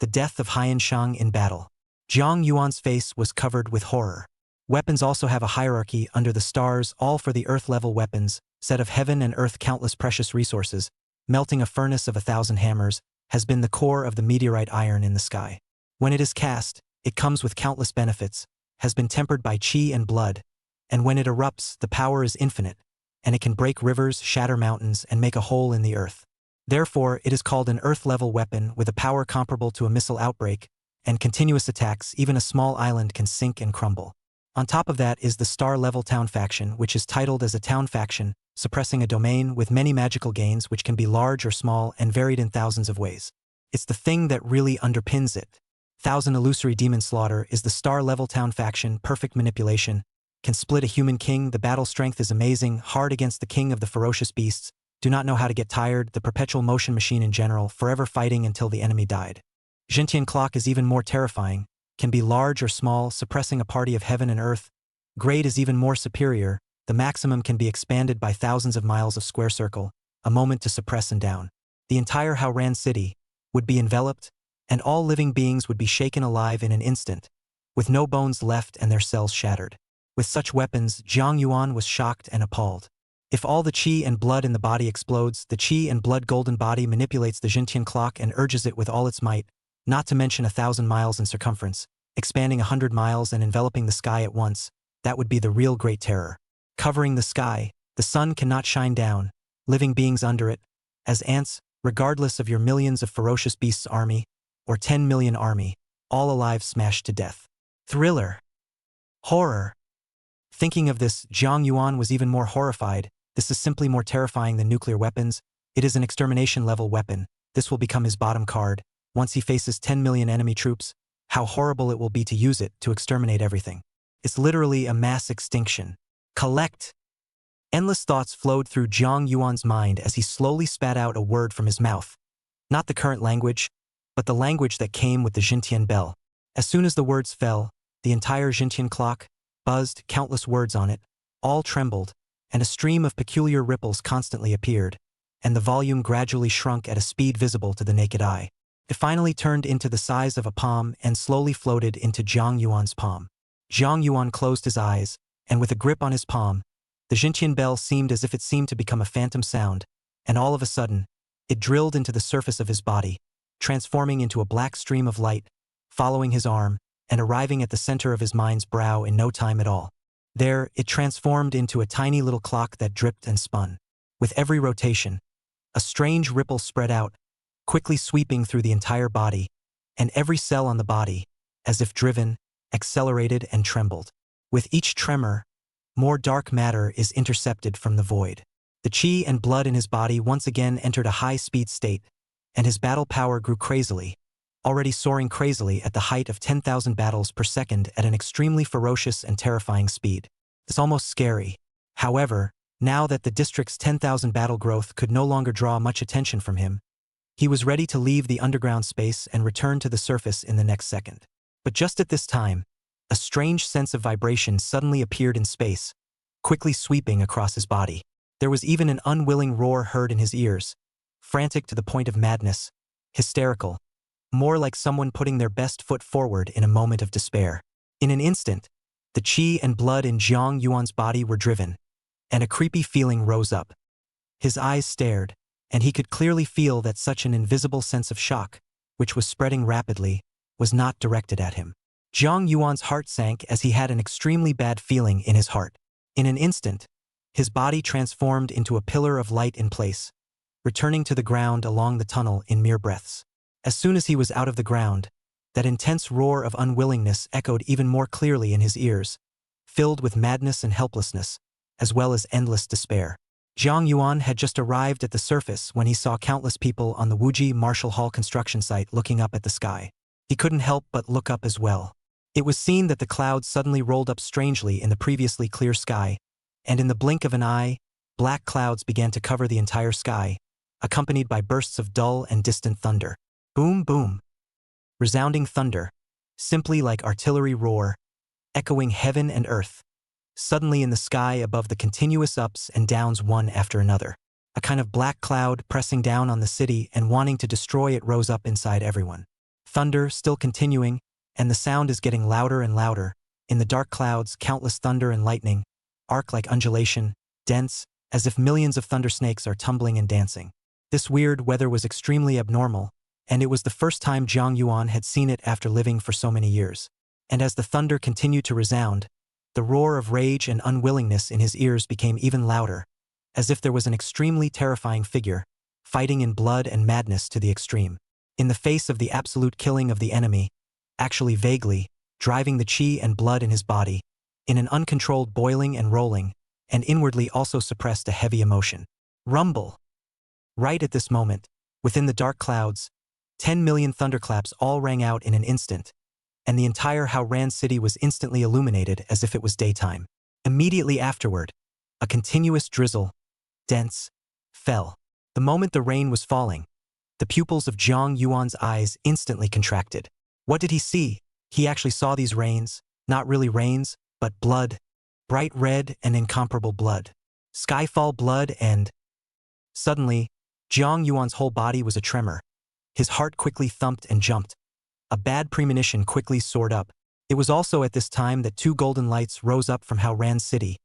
The Death of Haiyan in Battle. Jiang Yuan's face was covered with horror. Weapons also have a hierarchy under the stars, all for the earth-level weapons, set of heaven and earth countless precious resources, melting a furnace of 1,000 hammers, has been the core of the meteorite iron in the sky. When it is cast, it comes with countless benefits, has been tempered by chi and blood, and when it erupts, the power is infinite, and it can break rivers, shatter mountains, and make a hole in the earth. Therefore, it is called an earth-level weapon with a power comparable to a missile outbreak, and continuous attacks, even a small island can sink and crumble. On top of that is the star-level town faction, which is titled as a town faction, suppressing a domain with many magical gains which can be large or small and varied in thousands of ways. It's the thing that really underpins it. 1,000 illusory demon slaughter is the star-level town faction, perfect manipulation, can split a human king, the battle strength is amazing, hard against the king of the ferocious beasts, do not know how to get tired, the perpetual motion machine in general, forever fighting until the enemy died. Jintian clock is even more terrifying, can be large or small, suppressing a party of heaven and earth. Grade is even more superior, the maximum can be expanded by thousands of miles of square circle, a moment to suppress and down. The entire Haoran city would be enveloped, and all living beings would be shaken alive in an instant, with no bones left and their cells shattered. With such weapons, Jiang Yuan was shocked and appalled. If all the chi and blood in the body explodes, the chi and blood golden body manipulates the Jintian clock and urges it with all its might, not to mention 1,000 miles in circumference, expanding 100 miles and enveloping the sky at once, that would be the real great terror. Covering the sky, the sun cannot shine down, living beings under it, as ants, regardless of your millions of ferocious beasts army, or 10 million army, all alive smashed to death. Thriller. Horror. Thinking of this, Jiang Yuan was even more horrified. This is simply more terrifying than nuclear weapons. It is an extermination-level weapon. This will become his bottom card. Once he faces 10 million enemy troops, how horrible it will be to use it to exterminate everything. It's literally a mass extinction. Collect. Endless thoughts flowed through Jiang Yuan's mind as he slowly spat out a word from his mouth. Not the current language, but the language that came with the Jintian bell. As soon as the words fell, the entire Jintian clock buzzed, countless words on it, all trembled, and a stream of peculiar ripples constantly appeared, and the volume gradually shrunk at a speed visible to the naked eye. It finally turned into the size of a palm and slowly floated into Jiang Yuan's palm. Jiang Yuan closed his eyes, and with a grip on his palm, the Jintian bell seemed as if it seemed to become a phantom sound, and all of a sudden, it drilled into the surface of his body, transforming into a black stream of light, following his arm, and arriving at the center of his mind's brow in no time at all. There, it transformed into a tiny little clock that dripped and spun. With every rotation, a strange ripple spread out, quickly sweeping through the entire body, and every cell on the body, as if driven, accelerated and trembled. With each tremor, more dark matter is intercepted from the void. The chi and blood in his body once again entered a high-speed state, and his battle power grew crazily, already soaring crazily at the height of 10,000 battles per second at an extremely ferocious and terrifying speed. It's almost scary. However, now that the district's 10,000 battle growth could no longer draw much attention from him, he was ready to leave the underground space and return to the surface in the next second. But just at this time, a strange sense of vibration suddenly appeared in space, quickly sweeping across his body. There was even an unwilling roar heard in his ears, frantic to the point of madness, hysterical, more like someone putting their best foot forward in a moment of despair. In an instant, the chi and blood in Jiang Yuan's body were driven, and a creepy feeling rose up. His eyes stared, and he could clearly feel that such an invisible sense of shock, which was spreading rapidly, was not directed at him. Jiang Yuan's heart sank as he had an extremely bad feeling in his heart. In an instant, his body transformed into a pillar of light in place, returning to the ground along the tunnel in mere breaths. As soon as he was out of the ground, that intense roar of unwillingness echoed even more clearly in his ears, filled with madness and helplessness, as well as endless despair. Jiang Yuan had just arrived at the surface when he saw countless people on the Wuji Martial Hall construction site looking up at the sky. He couldn't help but look up as well. It was seen that the clouds suddenly rolled up strangely in the previously clear sky, and in the blink of an eye, black clouds began to cover the entire sky, accompanied by bursts of dull and distant thunder. Boom, boom. Resounding thunder, simply like artillery roar, echoing heaven and earth. Suddenly in the sky above the continuous ups and downs one after another, a kind of black cloud pressing down on the city and wanting to destroy it rose up inside everyone. Thunder still continuing, and the sound is getting louder and louder. In the dark clouds, countless thunder and lightning, arc like undulation, dense, as if millions of thunder snakes are tumbling and dancing. This weird weather was extremely abnormal, and it was the first time Jiang Yuan had seen it after living for so many years. And as the thunder continued to resound, the roar of rage and unwillingness in his ears became even louder, as if there was an extremely terrifying figure, fighting in blood and madness to the extreme. In the face of the absolute killing of the enemy, actually vaguely, driving the chi and blood in his body, in an uncontrolled boiling and rolling, and inwardly also suppressed a heavy emotion. Rumble! Right at this moment, within the dark clouds, 10 million thunderclaps all rang out in an instant, and the entire Haoran city was instantly illuminated as if it was daytime. Immediately afterward, a continuous drizzle, dense, fell. The moment the rain was falling, the pupils of Jiang Yuan's eyes instantly contracted. What did he see? He actually saw these rains, not really rains, but blood, bright red and incomparable blood. Skyfall blood and... Suddenly, Jiang Yuan's whole body was a tremor. His heart quickly thumped and jumped. A bad premonition quickly soared up. It was also at this time that two golden lights rose up from Haoran City,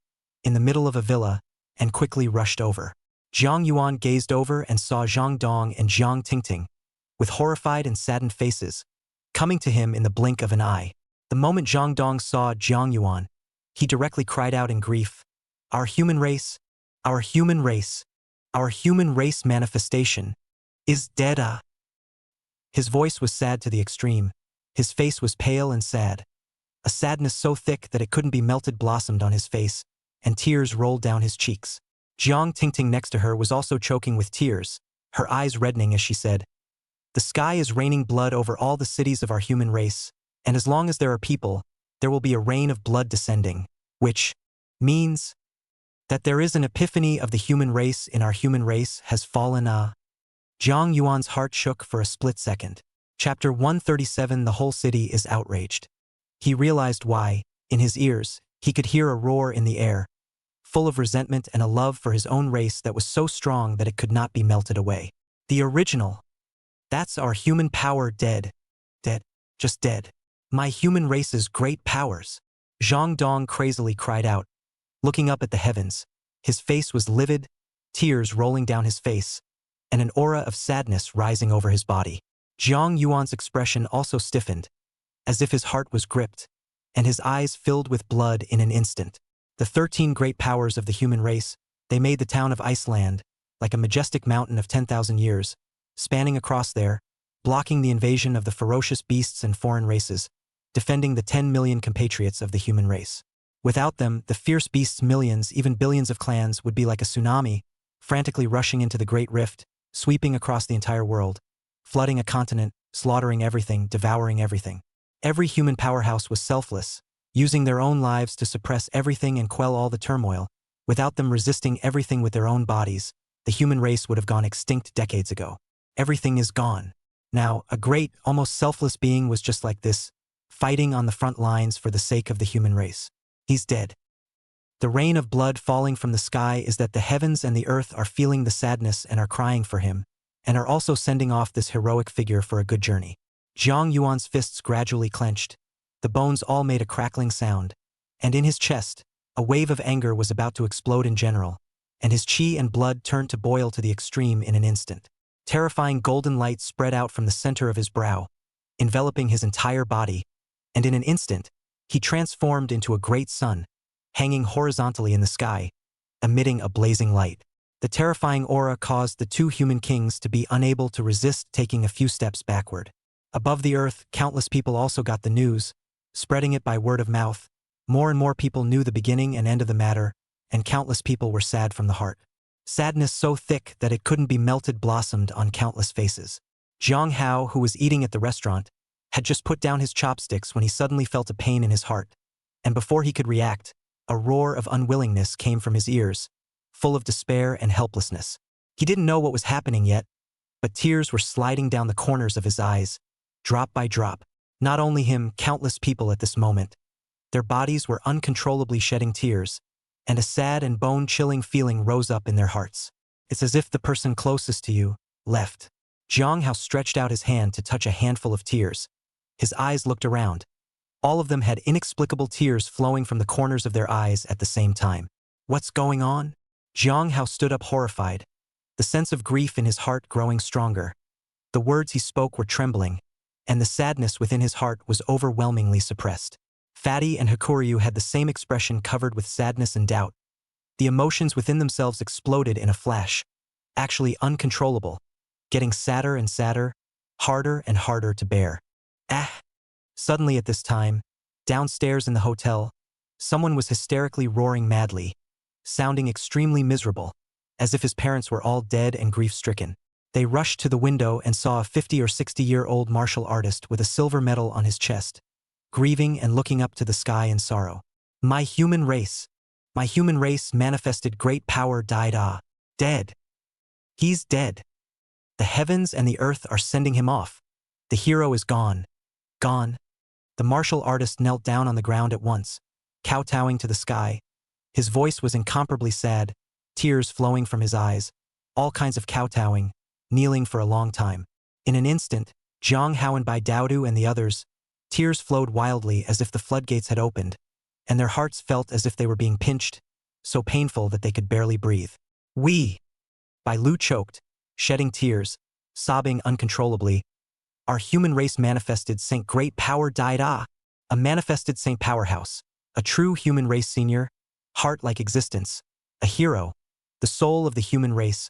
in the middle of a villa, and quickly rushed over. Jiang Yuan gazed over and saw Zhang Dong and Jiang Tingting, with horrified and saddened faces, coming to him in the blink of an eye. The moment Zhang Dong saw Jiang Yuan, he directly cried out in grief, "Our human race, our human race, our human race manifestation is dead." His voice was sad to the extreme. His face was pale and sad. A sadness so thick that it couldn't be melted blossomed on his face, and tears rolled down his cheeks. Jiang Tingting next to her was also choking with tears, her eyes reddening as she said, "The sky is raining blood over all the cities of our human race, and as long as there are people, there will be a rain of blood descending, which means that there is an epiphany of the human race in our human race has fallen." Jiang Yuan's heart shook for a split second. Chapter 137. The whole city is outraged. He realized why, in his ears, he could hear a roar in the air, full of resentment and a love for his own race that was so strong that it could not be melted away. The original. That's our human power dead. Dead. Just dead. My human race's great powers. Zhang Dong crazily cried out, looking up at the heavens. His face was livid, tears rolling down his face, and an aura of sadness rising over his body. Jiang Yuan's expression also stiffened, as if his heart was gripped, and his eyes filled with blood in an instant. The 13 great powers of the human race, they made the town of Iceland, like a majestic mountain of 10,000 years, spanning across there, blocking the invasion of the ferocious beasts and foreign races, defending the 10 million compatriots of the human race. Without them, the fierce beasts' millions, even billions of clans would be like a tsunami, frantically rushing into the Great Rift, sweeping across the entire world, flooding a continent, slaughtering everything, devouring everything. Every human powerhouse was selfless, using their own lives to suppress everything and quell all the turmoil. Without them resisting everything with their own bodies, the human race would have gone extinct decades ago. Everything is gone. Now, a great, almost selfless being was just like this, fighting on the front lines for the sake of the human race. He's dead. The rain of blood falling from the sky is that the heavens and the earth are feeling the sadness and are crying for him, and are also sending off this heroic figure for a good journey. Jiang Yuan's fists gradually clenched. The bones all made a crackling sound, and in his chest, a wave of anger was about to explode in general, and his chi and blood turned to boil to the extreme in an instant. Terrifying golden light spread out from the center of his brow, enveloping his entire body, and in an instant, he transformed into a great sun, hanging horizontally in the sky, emitting a blazing light. The terrifying aura caused the two human kings to be unable to resist taking a few steps backward. Above the earth, countless people also got the news, spreading it by word of mouth. More and more people knew the beginning and end of the matter, and countless people were sad from the heart. Sadness so thick that it couldn't be melted blossomed on countless faces. Zhang Hao, who was eating at the restaurant, had just put down his chopsticks when he suddenly felt a pain in his heart, and before he could react, a roar of unwillingness came from his ears, full of despair and helplessness. He didn't know what was happening yet, but tears were sliding down the corners of his eyes, drop by drop. Not only him, countless people at this moment. Their bodies were uncontrollably shedding tears, and a sad and bone-chilling feeling rose up in their hearts. It's as if the person closest to you left. Jiang Hao stretched out his hand to touch a handful of tears. His eyes looked around. All of them had inexplicable tears flowing from the corners of their eyes at the same time. What's going on? Jiang Hao stood up horrified, the sense of grief in his heart growing stronger. The words he spoke were trembling, and the sadness within his heart was overwhelmingly suppressed. Fatty and Hakuryu had the same expression, covered with sadness and doubt. The emotions within themselves exploded in a flash, actually uncontrollable, getting sadder and sadder, harder and harder to bear. Suddenly at this time, downstairs in the hotel, someone was hysterically roaring madly, sounding extremely miserable, as if his parents were all dead and grief-stricken. They rushed to the window and saw a 50 or 60-year-old martial artist with a silver medal on his chest, grieving and looking up to the sky in sorrow. My human race manifested great power died dead. He's dead. The heavens and the earth are sending him off. The hero is gone. Gone. The martial artist knelt down on the ground at once, kowtowing to the sky. His voice was incomparably sad, tears flowing from his eyes, all kinds of kowtowing, kneeling for a long time. In an instant, Zhang Hao and Bai Daodu and the others, tears flowed wildly as if the floodgates had opened, and their hearts felt as if they were being pinched, so painful that they could barely breathe. Bai Lu choked, shedding tears, sobbing uncontrollably. Our human race manifested Saint Great Power died a manifested Saint Powerhouse, a true human race senior, heart-like existence, a hero, the soul of the human race,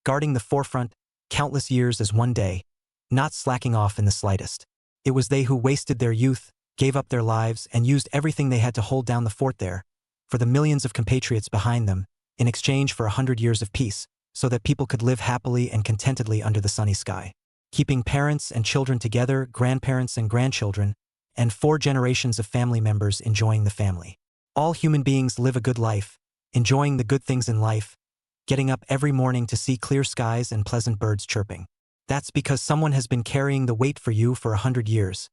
guarding the forefront, countless years as one day, not slacking off in the slightest. It was they who wasted their youth, gave up their lives, and used everything they had to hold down the fort there, for the millions of compatriots behind them, in exchange for 100 years of peace, so that people could live happily and contentedly under the sunny sky, keeping parents and children together, grandparents and grandchildren, and 4 generations of family members enjoying the family. All human beings live a good life, enjoying the good things in life, getting up every morning to see clear skies and pleasant birds chirping. That's because someone has been carrying the weight for you for 100 years,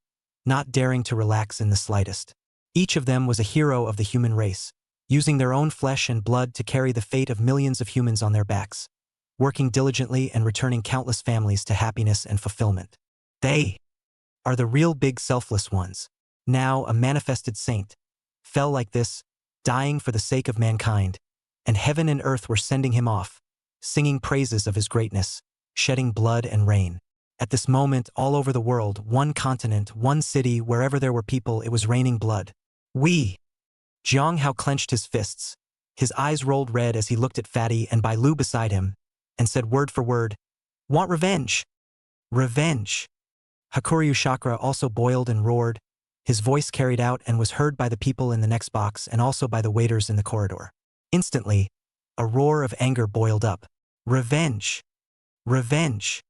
not daring to relax in the slightest. Each of them was a hero of the human race, using their own flesh and blood to carry the fate of millions of humans on their backs, working diligently and returning countless families to happiness and fulfillment. They are the real big selfless ones. Now a manifested saint fell like this, dying for the sake of mankind, and heaven and earth were sending him off, singing praises of his greatness, shedding blood and rain. At this moment, all over the world, one continent, one city, wherever there were people, it was raining blood. We! Jiang Hao clenched his fists. His eyes rolled red as he looked at Fatty and Bai Lu beside him, and said word for word, "Want revenge! Revenge!" Hakuryu Chakra also boiled and roared. His voice carried out and was heard by the people in the next box and also by the waiters in the corridor. Instantly, a roar of anger boiled up. Revenge! Revenge!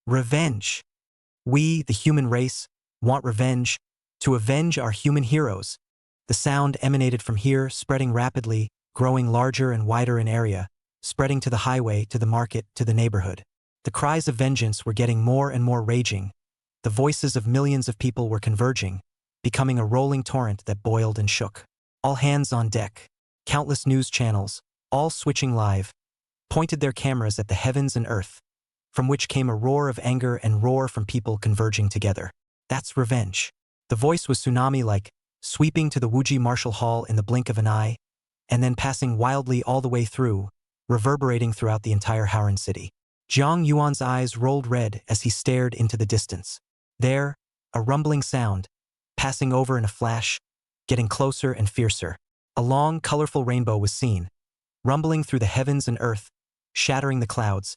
Revenge! We, the human race, want revenge, to avenge our human heroes. The sound emanated from here, spreading rapidly, growing larger and wider in area, spreading to the highway, to the market, to the neighborhood. The cries of vengeance were getting more and more raging. The voices of millions of people were converging, becoming a rolling torrent that boiled and shook. All hands on deck. Countless news channels, all switching live, pointed their cameras at the heavens and earth, from which came a roar of anger and roar from people converging together. That's revenge. The voice was tsunami-like, sweeping to the Wuji Martial Hall in the blink of an eye, and then passing wildly all the way through, reverberating throughout the entire Howran city. Jiang Yuan's eyes rolled red as he stared into the distance. There, a rumbling sound, passing over in a flash, getting closer and fiercer. A long, colorful rainbow was seen, rumbling through the heavens and earth, shattering the clouds,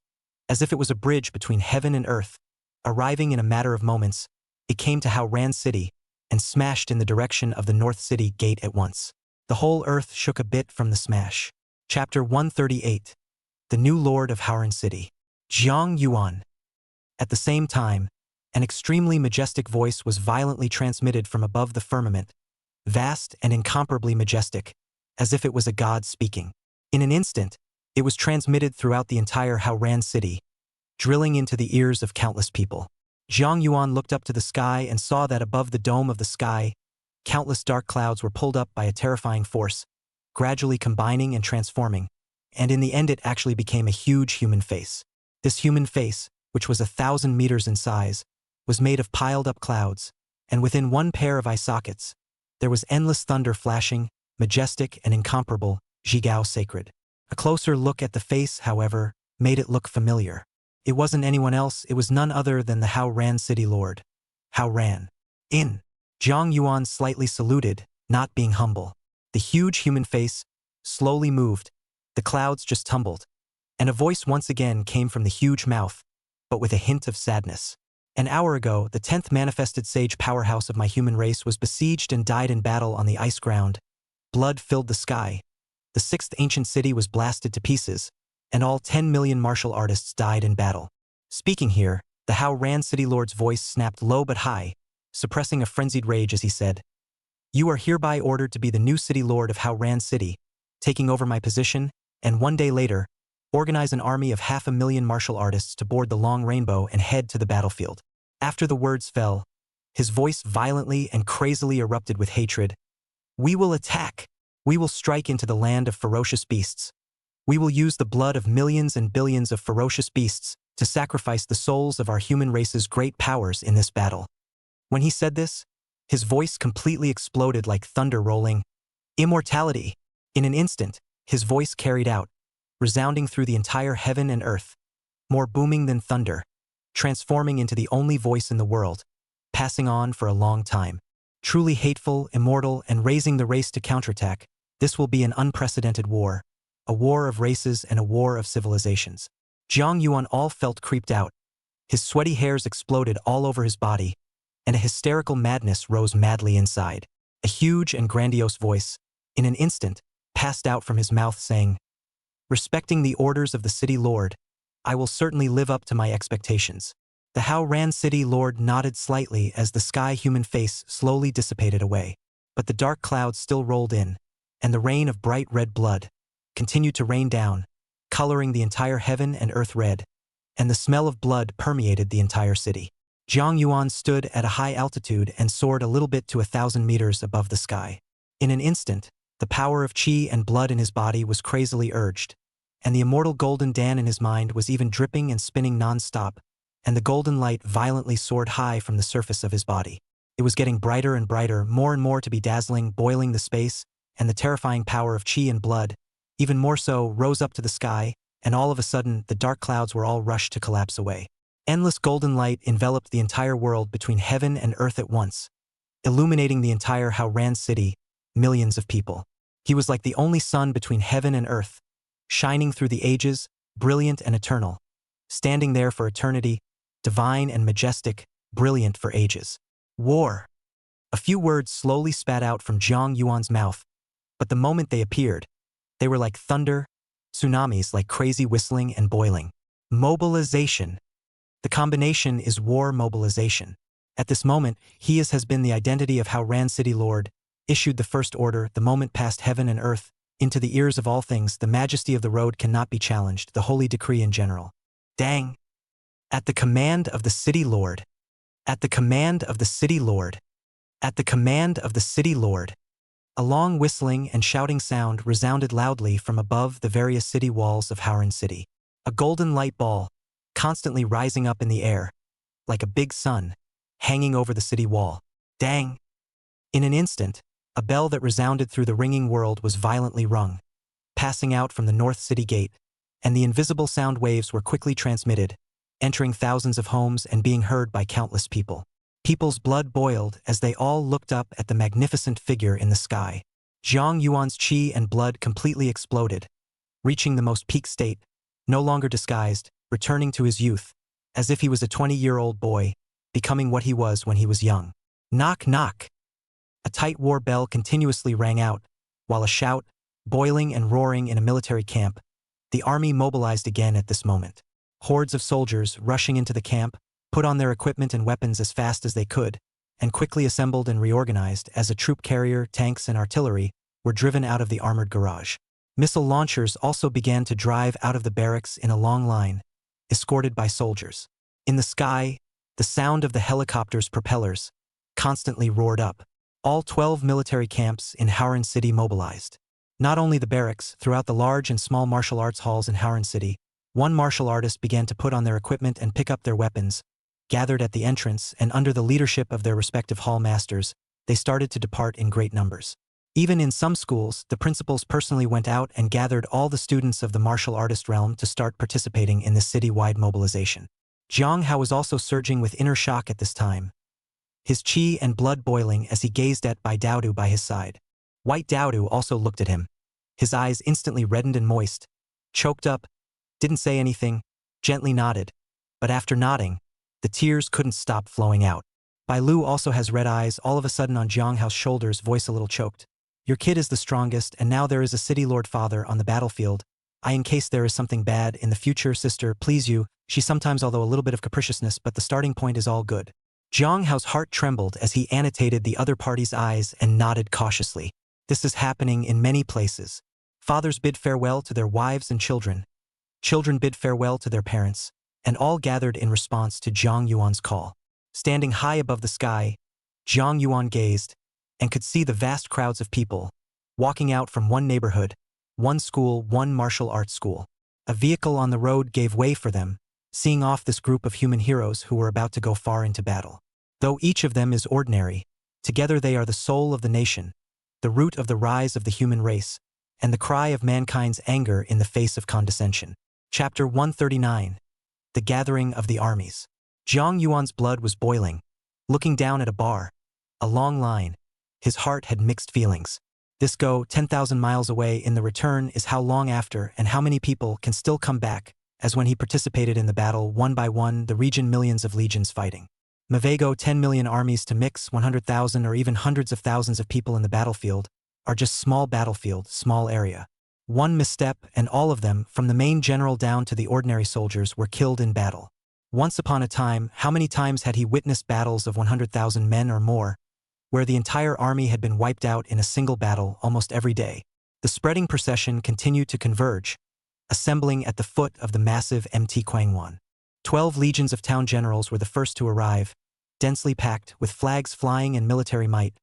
as if it was a bridge between heaven and earth. Arriving in a matter of moments, it came to Howran City and smashed in the direction of the North City gate at once. The whole earth shook a bit from the smash. Chapter 138. The New Lord of Howran City. Jiang Yuan. At the same time, an extremely majestic voice was violently transmitted from above the firmament, vast and incomparably majestic, as if it was a god speaking. In an instant, it was transmitted throughout the entire Howran city, drilling into the ears of countless people. Jiang Yuan looked up to the sky and saw that above the dome of the sky, countless dark clouds were pulled up by a terrifying force, gradually combining and transforming, and in the end it actually became a huge human face. This human face, which was 1,000 meters in size, was made of piled-up clouds, and within one pair of eye sockets, there was endless thunder flashing, majestic and incomparable, Jigao sacred. A closer look at the face, however, made it look familiar. It wasn't anyone else, it was none other than the Howran City Lord. Howran. In. Jiang Yuan slightly saluted, not being humble. The huge human face slowly moved, the clouds just tumbled, and a voice once again came from the huge mouth, but with a hint of sadness. An hour ago, the 10th manifested sage powerhouse of my human race was besieged and died in battle on the ice ground. Blood filled the sky. The 6th ancient city was blasted to pieces, and all 10 million martial artists died in battle. Speaking here, the Howran City Lord's voice snapped low but high, suppressing a frenzied rage as he said, "You are hereby ordered to be the new City Lord of Howran City, taking over my position, and one day later, organize an army of 500,000 martial artists to board the Long Rainbow and head to the battlefield." After the words fell, his voice violently and crazily erupted with hatred. "We will attack. We will strike into the land of ferocious beasts. We will use the blood of millions and billions of ferocious beasts to sacrifice the souls of our human race's great powers in this battle." When he said this, his voice completely exploded like thunder rolling. Immortality! In an instant, his voice carried out, resounding through the entire heaven and earth, more booming than thunder, transforming into the only voice in the world, passing on for a long time. Truly hateful, immortal, and raising the race to counterattack, this will be an unprecedented war, a war of races and a war of civilizations. Jiang Yuan all felt creeped out. His sweaty hairs exploded all over his body, and a hysterical madness rose madly inside. A huge and grandiose voice, in an instant, passed out from his mouth saying, "Respecting the orders of the city lord, I will certainly live up to my expectations." The Howran City Lord nodded slightly as the sky human face slowly dissipated away, but the dark clouds still rolled in, and the rain of bright red blood continued to rain down, coloring the entire heaven and earth red, and the smell of blood permeated the entire city. Jiang Yuan stood at a high altitude and soared a little bit to 1,000 meters above the sky. In an instant, the power of qi and blood in his body was crazily urged, and the immortal golden Dan in his mind was even dripping and spinning non-stop, and the golden light violently soared high from the surface of his body. It was getting brighter and brighter, more and more to be dazzling, boiling the space, and the terrifying power of qi and blood, even more so, rose up to the sky, and all of a sudden, the dark clouds were all rushed to collapse away. Endless golden light enveloped the entire world between heaven and earth at once, illuminating the entire Howran city, millions of people. He was like the only sun between heaven and earth, shining through the ages, brilliant and eternal, standing there for eternity, divine and majestic, brilliant for ages. War. A few words slowly spat out from Jiang Yuan's mouth, but the moment they appeared, they were like thunder, tsunamis like crazy whistling and boiling. Mobilization. The combination is war mobilization. At this moment, he has been the identity of Howran City Lord, issued the first order, the moment past heaven and earth, into the ears of all things, the majesty of the road cannot be challenged, the holy decree in general. Dang. At the command of the city lord. At the command of the city lord. At the command of the city lord. A long whistling and shouting sound resounded loudly from above the various city walls of Howran City. A golden light ball, constantly rising up in the air, like a big sun, hanging over the city wall. Dang! In an instant, a bell that resounded through the ringing world was violently rung, passing out from the North City Gate, and the invisible sound waves were quickly transmitted, entering thousands of homes and being heard by countless people. People's blood boiled as they all looked up at the magnificent figure in the sky. Jiang Yuan's qi and blood completely exploded, reaching the most peak state, no longer disguised, returning to his youth, as if he was a 20-year-old boy, becoming what he was when he was young. Knock, knock. A tight war bell continuously rang out, while a shout, boiling and roaring in a military camp, the army mobilized again at this moment. Hordes of soldiers rushing into the camp, put on their equipment and weapons as fast as they could, and quickly assembled and reorganized as a troop carrier, tanks, and artillery were driven out of the armored garage. Missile launchers also began to drive out of the barracks in a long line, escorted by soldiers. In the sky, the sound of the helicopter's propellers constantly roared up. All 12 military camps in Howran City mobilized. Not only the barracks, throughout the large and small martial arts halls in Howran City, one martial artist began to put on their equipment and pick up their weapons. Gathered at the entrance and under the leadership of their respective hall masters, they started to depart in great numbers. Even in some schools, the principals personally went out and gathered all the students of the martial artist realm to start participating in this city-wide mobilization. Jiang Hao was also surging with inner shock at this time, his qi and blood boiling as he gazed at Bai Daodu by his side. White Daodu also looked at him. His eyes instantly reddened and moist, choked up, didn't say anything, gently nodded, but after nodding, the tears couldn't stop flowing out. Bai Lu also has red eyes, all of a sudden on Jiang Hao's shoulders, voice a little choked. Your kid is the strongest, and now there is a city lord father on the battlefield. In case there is something bad in the future, sister, please you. She sometimes, although a little bit of capriciousness, but the starting point is all good. Jiang Hao's heart trembled as he annotated the other party's eyes and nodded cautiously. This is happening in many places. Fathers bid farewell to their wives and children. Children bid farewell to their parents, and all gathered in response to Jiang Yuan's call. Standing high above the sky, Jiang Yuan gazed and could see the vast crowds of people walking out from one neighborhood, one school, one martial arts school. A vehicle on the road gave way for them, seeing off this group of human heroes who were about to go far into battle. Though each of them is ordinary, together they are the soul of the nation, the root of the rise of the human race, and the cry of mankind's anger in the face of condescension. Chapter 139. The Gathering of the Armies. Jiang Yuan's blood was boiling. Looking down at a bar, a long line, his heart had mixed feelings. This go 10,000 miles away in the return is how long after and how many people can still come back, as when he participated in the battle one by one, the region millions of legions fighting. Mavago 10 million armies to mix 100,000 or even hundreds of thousands of people in the battlefield are just small battlefield, small area. One misstep and all of them, from the main general down to the ordinary soldiers, were killed in battle. Once upon a time, how many times had he witnessed battles of 100,000 men or more, where the entire army had been wiped out in a single battle almost every day? The spreading procession continued to converge, assembling at the foot of the massive Mt. Kwangwon. 12 legions of town generals were the first to arrive, densely packed, with flags flying and military might,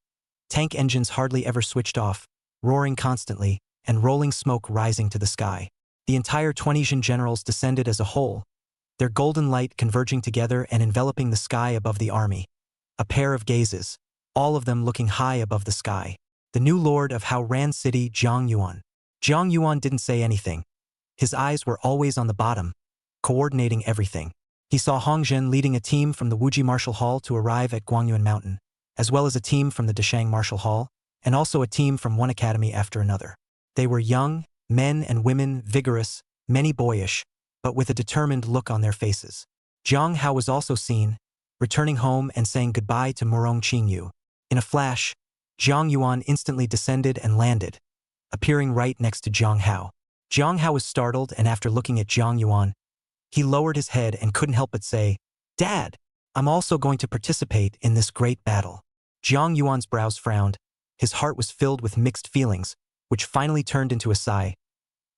tank engines hardly ever switched off, roaring constantly, and rolling smoke rising to the sky. The entire 20 generals descended as a whole, their golden light converging together and enveloping the sky above the army. A pair of gazes, all of them looking high above the sky. The new lord of Howran City, Jiang Yuan. Jiang Yuan didn't say anything. His eyes were always on the bottom, coordinating everything. He saw Hong Zhen leading a team from the Wuji Martial Hall to arrive at Guangyuan Mountain, as well as a team from the Deshang Martial Hall, and also a team from one academy after another. They were young, men and women, vigorous, many boyish, but with a determined look on their faces. Jiang Hao was also seen, returning home and saying goodbye to Murong Qingyu. In a flash, Jiang Yuan instantly descended and landed, appearing right next to Jiang Hao. Jiang Hao was startled, and after looking at Jiang Yuan, he lowered his head and couldn't help but say, "Dad, I'm also going to participate in this great battle." Jiang Yuan's brows frowned. His heart was filled with mixed feelings, which finally turned into a sigh.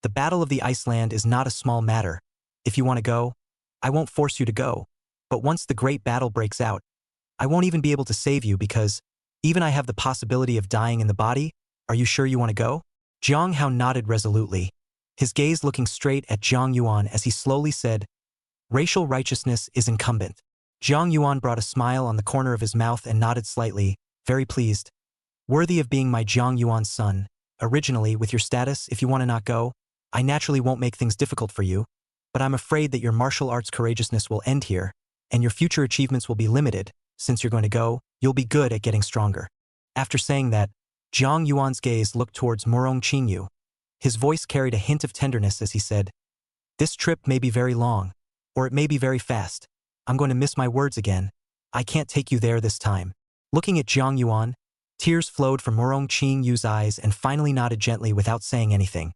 The Battle of the Iceland is not a small matter. If you want to go, I won't force you to go. But once the great battle breaks out, I won't even be able to save you because even I have the possibility of dying in the body. Are you sure you want to go? Jiang Hao nodded resolutely, his gaze looking straight at Jiang Yuan as he slowly said, "Racial righteousness is incumbent." Jiang Yuan brought a smile on the corner of his mouth and nodded slightly, very pleased. "Worthy of being my Jiang Yuan's son. Originally, with your status, if you want to not go, I naturally won't make things difficult for you, but I'm afraid that your martial arts courageousness will end here, and your future achievements will be limited. Since you're going to go, you'll be good at getting stronger." After saying that, Jiang Yuan's gaze looked towards Murong Qingyu. His voice carried a hint of tenderness as he said, "This trip may be very long, or it may be very fast. I'm going to miss my words again. I can't take you there this time." Looking at Jiang Yuan, tears flowed from Murong Qingyu's eyes and finally nodded gently without saying anything,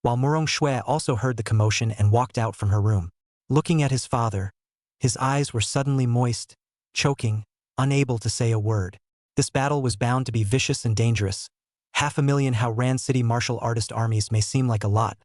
while Murong Shui also heard the commotion and walked out from her room. Looking at his father, his eyes were suddenly moist, choking, unable to say a word. This battle was bound to be vicious and dangerous. 500,000 Haoran City martial artist armies may seem like a lot,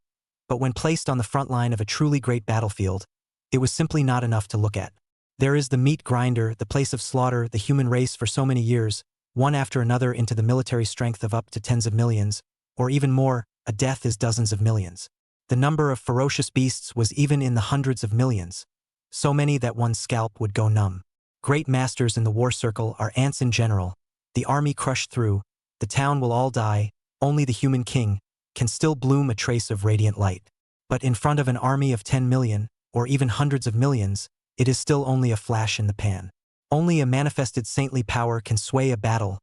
but when placed on the front line of a truly great battlefield, it was simply not enough to look at. There is the meat grinder, the place of slaughter, the human race for so many years, one after another into the military strength of up to tens of millions, or even more, a death is dozens of millions. The number of ferocious beasts was even in the hundreds of millions, so many that one's scalp would go numb. Great masters in the war circle are ants in general. The army crushed through, the town will all die, only the human king can still bloom a trace of radiant light. But in front of an army of 10 million, or even hundreds of millions, it is still only a flash in the pan. Only a manifested saintly power can sway a battle,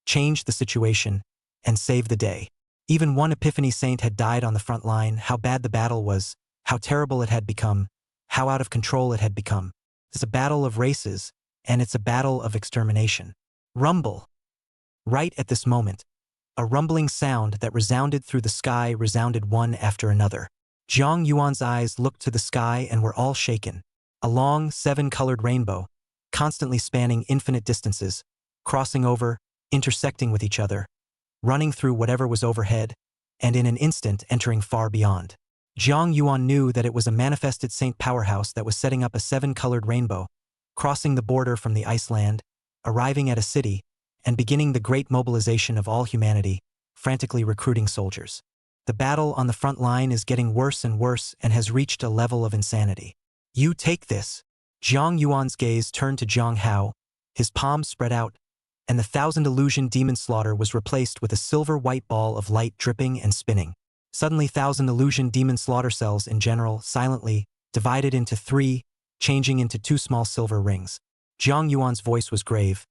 change the situation, and save the day. Even one Epiphany saint had died on the front line. How bad the battle was, how terrible it had become, how out of control it had become. It's a battle of races, and it's a battle of extermination. Rumble. Right at this moment, a rumbling sound that resounded through the sky resounded one after another. Jiang Yuan's eyes looked to the sky and were all shaken. A long, 7-colored rainbow, constantly spanning infinite distances, crossing over, intersecting with each other, running through whatever was overhead, and in an instant entering far beyond. Jiang Yuan knew that it was a manifested saint powerhouse that was setting up a 7-colored rainbow, crossing the border from the Iceland, arriving at a city, and beginning the great mobilization of all humanity, frantically recruiting soldiers. The battle on the front line is getting worse and worse and has reached a level of insanity. "You take this." Jiang Yuan's gaze turned to Jiang Hao, his palms spread out, and the 1,000 illusion demon slaughter was replaced with a silver-white ball of light dripping and spinning. Suddenly 1,000 illusion demon slaughter cells in general, silently, divided into 3, changing into 2 small silver rings. Jiang Yuan's voice was grave.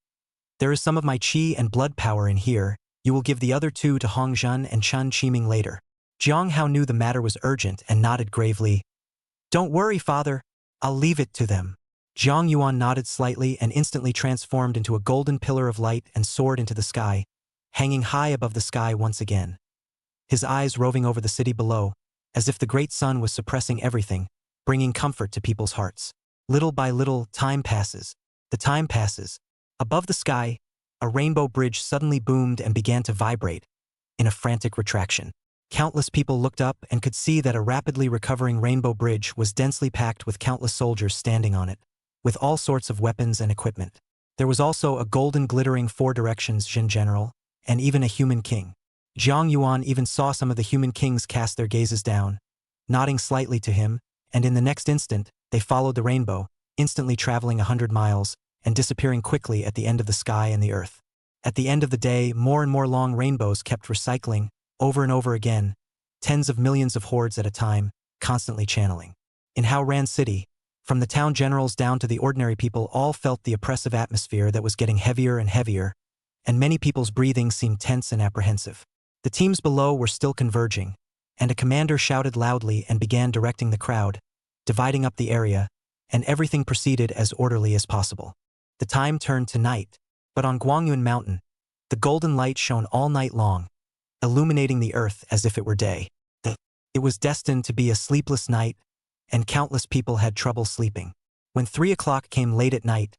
"There is some of my qi and blood power in here. You will give the other 2 to Hong Zhen and Chen Qiming later." Jiang Hao knew the matter was urgent and nodded gravely. "Don't worry, father. I'll leave it to them." Jiang Yuan nodded slightly and instantly transformed into a golden pillar of light and soared into the sky, hanging high above the sky once again. His eyes roving over the city below, as if the great sun was suppressing everything, bringing comfort to people's hearts. Little by little, time passes. The time passes. Above the sky, a rainbow bridge suddenly boomed and began to vibrate, in a frantic retraction. Countless people looked up and could see that a rapidly recovering rainbow bridge was densely packed with countless soldiers standing on it, with all sorts of weapons and equipment. There was also a golden glittering 4 directions Jin general, and even a human king. Jiang Yuan even saw some of the human kings cast their gazes down, nodding slightly to him, and in the next instant, they followed the rainbow, instantly traveling 100 miles, and disappearing quickly at the end of the sky and the earth. At the end of the day, more and more long rainbows kept recycling, over and over again, tens of millions of hordes at a time, constantly channeling. In Haoran City, From the town generals down to the ordinary people all felt the oppressive atmosphere that was getting heavier and heavier, and many people's breathing seemed tense and apprehensive. The teams below were still converging, and a commander shouted loudly and began directing the crowd, dividing up the area, and everything proceeded as orderly as possible. The time turned to night, but on Gwangyun Mountain, the golden light shone all night long, illuminating the earth as if it were day. It was destined to be a sleepless night, and countless people had trouble sleeping. When 3 o'clock came late at night,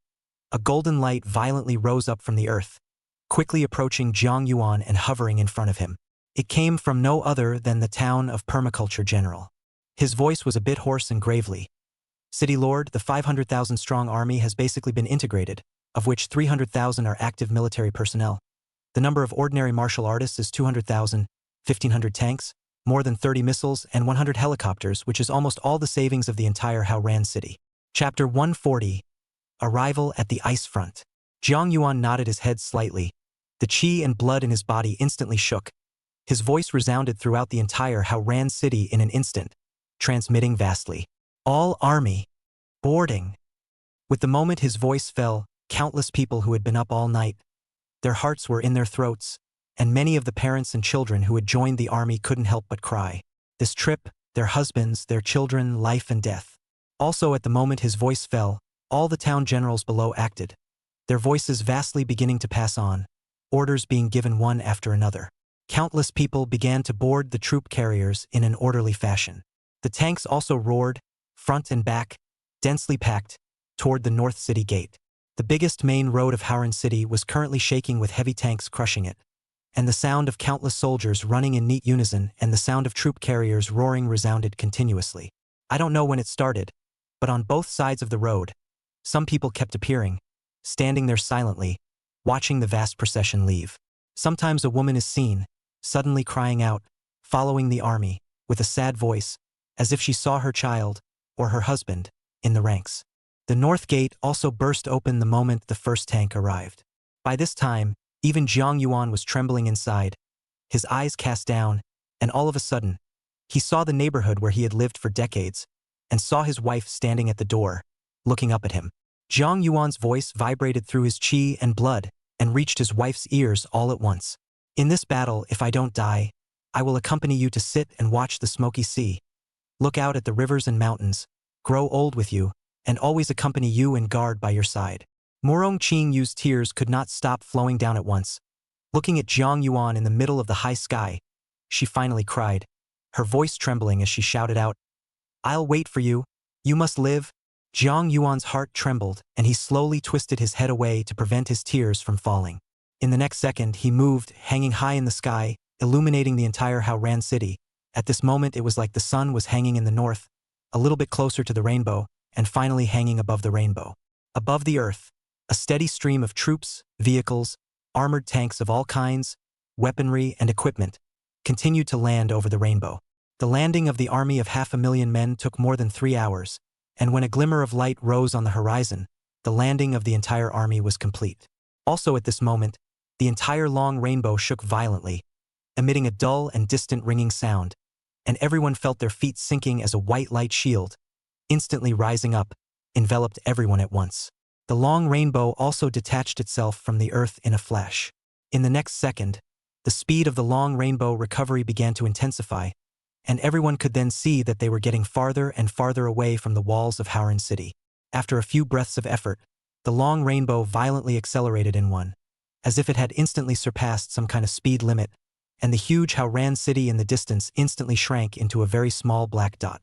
a golden light violently rose up from the earth, quickly approaching Jiang Yuan and hovering in front of him. It came from no other than the town of Permaculture General. His voice was a bit hoarse and gravely. City Lord, the 500,000-strong army has basically been integrated, of which 300,000 are active military personnel. The number of ordinary martial artists is 200,000, 1,500 tanks, more than 30 missiles, and 100 helicopters, which is almost all the savings of the entire Haoran city. Chapter 140. Arrival at the Ice Front. Jiang Yuan nodded his head slightly. The qi and blood in his body instantly shook. His voice resounded throughout the entire Haoran city in an instant, transmitting vastly. All army. Boarding. With the moment his voice fell, countless people who had been up all night, their hearts were in their throats, and many of the parents and children who had joined the army couldn't help but cry. This trip, their husbands, their children, life and death. Also at the moment his voice fell, all the town generals below acted, their voices vastly beginning to pass on, orders being given one after another. Countless people began to board the troop carriers in an orderly fashion. The tanks also roared, front and back, densely packed, toward the North City Gate. The biggest main road of Haoran City was currently shaking with heavy tanks crushing it, and the sound of countless soldiers running in neat unison and the sound of troop carriers roaring resounded continuously. I don't know when it started, but on both sides of the road, some people kept appearing, standing there silently, watching the vast procession leave. Sometimes a woman is seen, suddenly crying out, following the army, with a sad voice, as if she saw her child, or her husband, in the ranks. The North Gate also burst open the moment the first tank arrived. By this time, even Jiang Yuan was trembling inside, his eyes cast down, and all of a sudden, he saw the neighborhood where he had lived for decades, and saw his wife standing at the door, looking up at him. Jiang Yuan's voice vibrated through his qi and blood, and reached his wife's ears all at once. In this battle, if I don't die, I will accompany you to sit and watch the smoky sea, look out at the rivers and mountains, grow old with you, and always accompany you and guard by your side. Morong Qing Yu's tears could not stop flowing down at once. Looking at Jiang Yuan in the middle of the high sky, she finally cried, her voice trembling as she shouted out, "I'll wait for you. You must live." Jiang Yuan's heart trembled, and he slowly twisted his head away to prevent his tears from falling. In the next second, he moved, hanging high in the sky, illuminating the entire Haoran city. At this moment, it was like the sun was hanging in the north, a little bit closer to the rainbow, and finally hanging above the rainbow. Above the earth, a steady stream of troops, vehicles, armored tanks of all kinds, weaponry and equipment, continued to land over the rainbow. The landing of the army of 500,000 men took more than 3 hours, and when a glimmer of light rose on the horizon, the landing of the entire army was complete. Also at this moment, the entire long rainbow shook violently, emitting a dull and distant ringing sound, and everyone felt their feet sinking as a white light shield, instantly rising up, enveloped everyone at once. The long rainbow also detached itself from the earth in a flash. In the next second, the speed of the long rainbow recovery began to intensify, and everyone could then see that they were getting farther and farther away from the walls of Haoran City. After a few breaths of effort, the long rainbow violently accelerated in one, as if it had instantly surpassed some kind of speed limit, and the huge Haoran City in the distance instantly shrank into a very small black dot.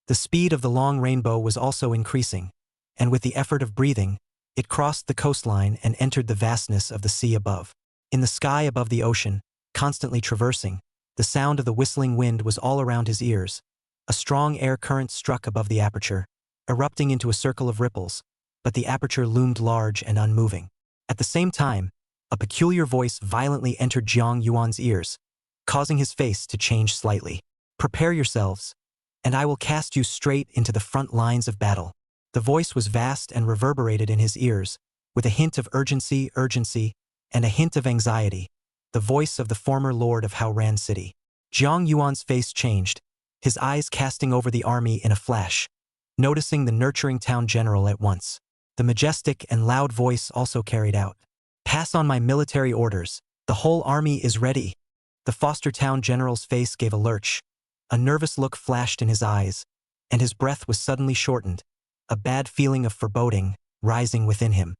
The speed of the long rainbow was also increasing, and with the effort of breathing, it crossed the coastline and entered the vastness of the sea above. In the sky above the ocean, constantly traversing, the sound of the whistling wind was all around his ears. A strong air current struck above the aperture, erupting into a circle of ripples, but the aperture loomed large and unmoving. At the same time, a peculiar voice violently entered Jiang Yuan's ears, causing his face to change slightly. "Prepare yourselves, and I will cast you straight into the front lines of battle." The voice was vast and reverberated in his ears, with a hint of urgency, and a hint of anxiety, the voice of the former lord of Haoran City. Jiang Yuan's face changed, his eyes casting over the army in a flash, noticing the nurturing town general at once. The majestic and loud voice also carried out. "Pass on my military orders. The whole army is ready." The foster town general's face gave a lurch. A nervous look flashed in his eyes, and his breath was suddenly shortened, a bad feeling of foreboding rising within him.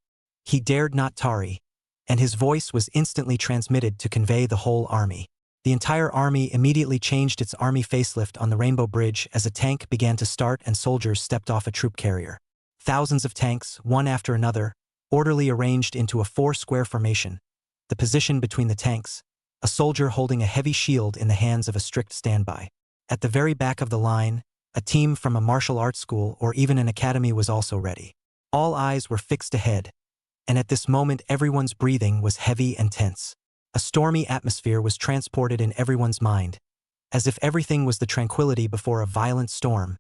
He dared not tarry, and his voice was instantly transmitted to convey the whole army. The entire army immediately changed its army facelift on the Rainbow Bridge as a tank began to start and soldiers stepped off a troop carrier. Thousands of tanks, one after another, orderly arranged into a 4-square formation. The position between the tanks, a soldier holding a heavy shield in the hands of a strict standby. At the very back of the line, a team from a martial arts school or even an academy was also ready. All eyes were fixed ahead, and at this moment everyone's breathing was heavy and tense. A stormy atmosphere was transported in everyone's mind, as if everything was the tranquility before a violent storm,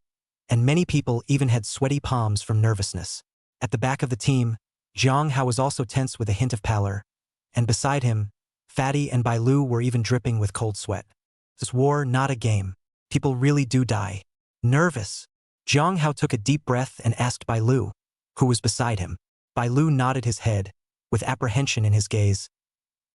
and many people even had sweaty palms from nervousness. At the back of the team, Jiang Hao was also tense with a hint of pallor, and beside him, Fatty and Bai Lu were even dripping with cold sweat. This war, not a game. People really do die. Nervous. Jiang Hao took a deep breath and asked Bai Lu, who was beside him. Bai Lu nodded his head, with apprehension in his gaze.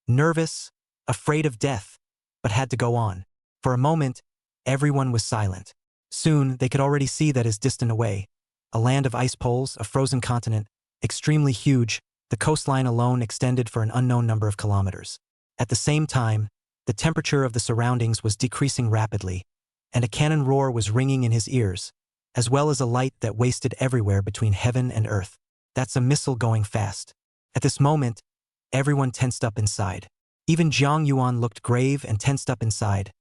Nervous, afraid of death, but had to go on. For a moment, everyone was silent. Soon, they could already see that as distant away, a land of ice poles, a frozen continent, extremely huge, the coastline alone extended for an unknown number of kilometers. At the same time, the temperature of the surroundings was decreasing rapidly, and a cannon roar was ringing in his ears, as well as a light that wasted everywhere between heaven and earth. That's a missile going fast. At this moment, everyone tensed up inside. Even Jiang Yuan looked grave and tensed up inside,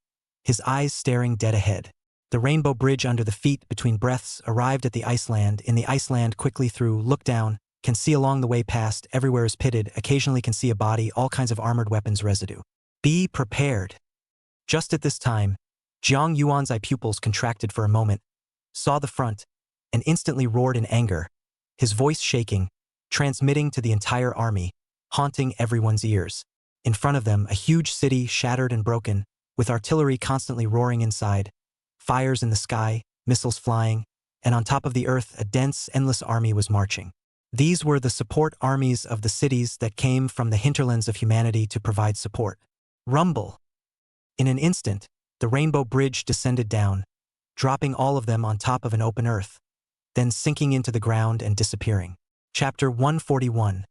his eyes staring dead ahead. The Rainbow Bridge under the feet between breaths arrived at the Iceland. In the Iceland quickly through, look down, can see along the way past, everywhere is pitted, occasionally can see a body, all kinds of armored weapons residue. Be prepared. Just at this time, Jiang Yuan's eye pupils contracted for a moment, saw the front, and instantly roared in anger, his voice shaking, transmitting to the entire army, haunting everyone's ears. In front of them, a huge city shattered and broken, with artillery constantly roaring inside, fires in the sky, missiles flying, and on top of the earth a dense, endless army was marching. These were the support armies of the cities that came from the hinterlands of humanity to provide support. Rumble. In an instant, the Rainbow Bridge descended down, dropping all of them on top of an open earth, then sinking into the ground and disappearing. Chapter 141.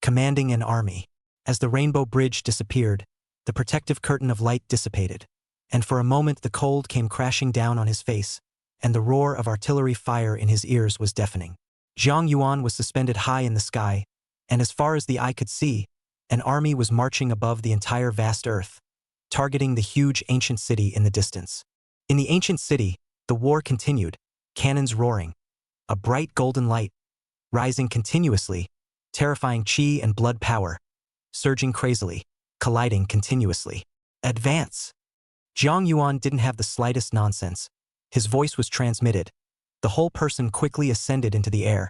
Commanding an Army. As the Rainbow Bridge disappeared, the protective curtain of light dissipated, and for a moment the cold came crashing down on his face, and the roar of artillery fire in his ears was deafening. Jiang Yuan was suspended high in the sky, and as far as the eye could see, an army was marching above the entire vast earth, targeting the huge ancient city in the distance. In the ancient city, the war continued, cannons roaring, a bright golden light, rising continuously, terrifying chi and blood power, surging crazily, colliding continuously. Advance! Jiang Yuan didn't have the slightest nonsense. His voice was transmitted. The whole person quickly ascended into the air,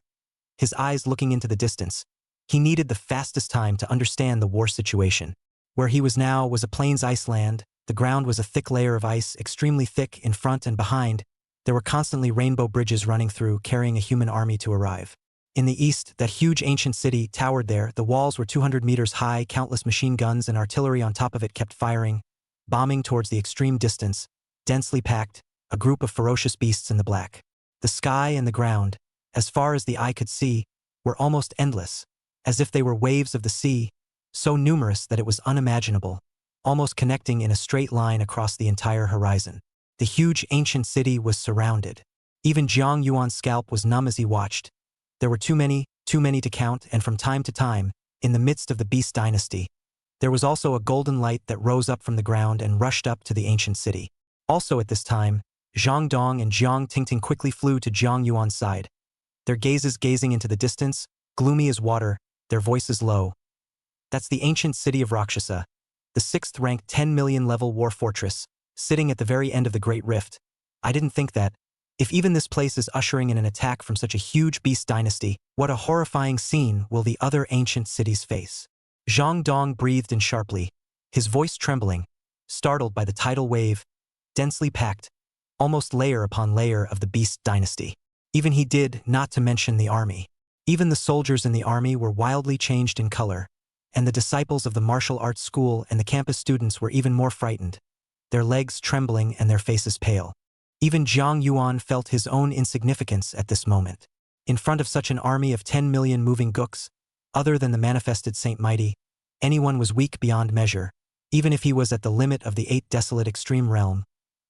his eyes looking into the distance. He needed the fastest time to understand the war situation. Where he was now was a plains Iceland. The ground was a thick layer of ice, extremely thick in front and behind. There were constantly rainbow bridges running through, carrying a human army to arrive. In the east, that huge ancient city towered there. The walls were 200 meters high, countless machine guns and artillery on top of it kept firing, bombing towards the extreme distance, densely packed, a group of ferocious beasts in the black. The sky and the ground, as far as the eye could see, were almost endless, as if they were waves of the sea, so numerous that it was unimaginable, almost connecting in a straight line across the entire horizon. The huge ancient city was surrounded. Even Jiang Yuan's scalp was numb as he watched. There were too many to count, and from time to time, in the midst of the Beast Dynasty, there was also a golden light that rose up from the ground and rushed up to the ancient city. Also at this time, Zhang Dong and Jiang Tingting quickly flew to Jiang Yuan's side, their gazes gazing into the distance, gloomy as water, their voices low. That's the ancient city of Rakshasa, the 6th-ranked 10 million level war fortress, sitting at the very end of the Great Rift. I didn't think that. If even this place is ushering in an attack from such a huge beast dynasty, what a horrifying scene will the other ancient cities face. Zhang Dong breathed in sharply, his voice trembling, startled by the tidal wave, densely packed, almost layer upon layer of the beast dynasty. Even he did, not to mention the army. Even the soldiers in the army were wildly changed in color, and the disciples of the martial arts school and the campus students were even more frightened, their legs trembling and their faces pale. Even Jiang Yuan felt his own insignificance at this moment. In front of such an army of 10 million moving gooks, other than the manifested Saint Mighty, anyone was weak beyond measure. Even if he was at the limit of the 8 desolate extreme realm,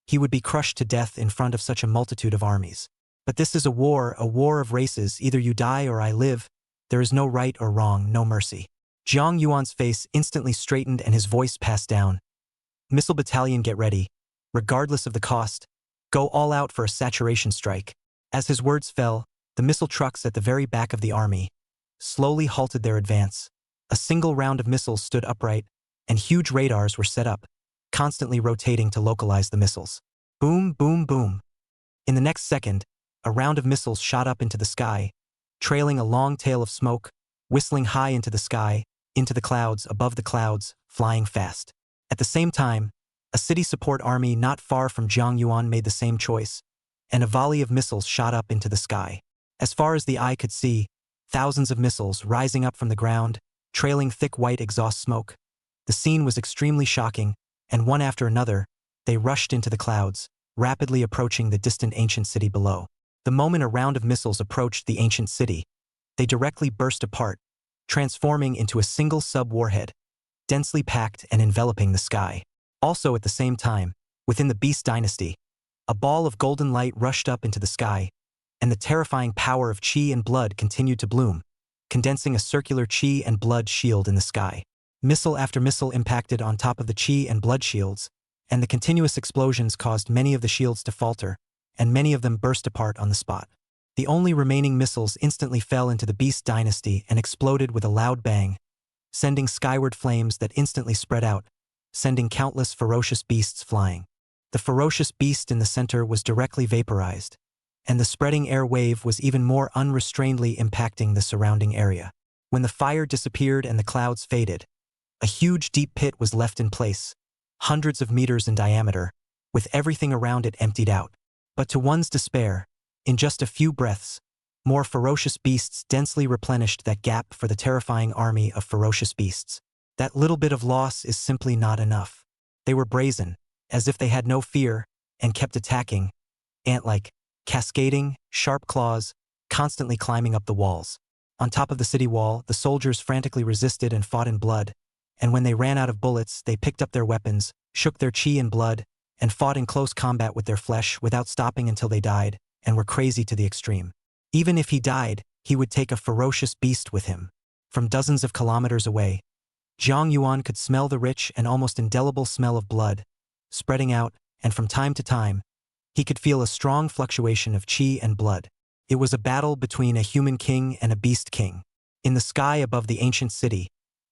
he would be crushed to death in front of such a multitude of armies. But this is a war of races, either you die or I live. There is no right or wrong, no mercy. Jiang Yuan's face instantly straightened and his voice passed down. Missile battalion, get ready. Regardless of the cost, go all out for a saturation strike. As his words fell, the missile trucks at the very back of the army slowly halted their advance. A single round of missiles stood upright, and huge radars were set up, constantly rotating to localize the missiles. Boom, boom, boom. In the next second, a round of missiles shot up into the sky, trailing a long tail of smoke, whistling high into the sky, into the clouds, above the clouds, flying fast. At the same time, a city support army not far from Jiang Yuan made the same choice, and a volley of missiles shot up into the sky. As far as the eye could see, thousands of missiles rising up from the ground, trailing thick white exhaust smoke. The scene was extremely shocking, and one after another, they rushed into the clouds, rapidly approaching the distant ancient city below. The moment a round of missiles approached the ancient city, they directly burst apart, transforming into a single sub-warhead, densely packed and enveloping the sky. Also at the same time, within the Beast Dynasty, a ball of golden light rushed up into the sky, and the terrifying power of qi and blood continued to bloom, condensing a circular qi and blood shield in the sky. Missile after missile impacted on top of the qi and blood shields, and the continuous explosions caused many of the shields to falter, and many of them burst apart on the spot. The only remaining missiles instantly fell into the Beast Dynasty and exploded with a loud bang, sending skyward flames that instantly spread out, sending countless ferocious beasts flying. The ferocious beast in the center was directly vaporized, and the spreading air wave was even more unrestrainedly impacting the surrounding area. When the fire disappeared and the clouds faded, a huge deep pit was left in place, hundreds of meters in diameter, with everything around it emptied out. But to one's despair, in just a few breaths, more ferocious beasts densely replenished that gap for the terrifying army of ferocious beasts. That little bit of loss is simply not enough. They were brazen, as if they had no fear, and kept attacking, ant-like, cascading, sharp claws, constantly climbing up the walls. On top of the city wall, the soldiers frantically resisted and fought in blood, and when they ran out of bullets, they picked up their weapons, shook their qi in blood, and fought in close combat with their flesh without stopping until they died, and were crazy to the extreme. Even if he died, he would take a ferocious beast with him. From dozens of kilometers away, Jiang Yuan could smell the rich and almost indelible smell of blood, spreading out, and from time to time, he could feel a strong fluctuation of qi and blood. It was a battle between a human king and a beast king. In the sky above the ancient city,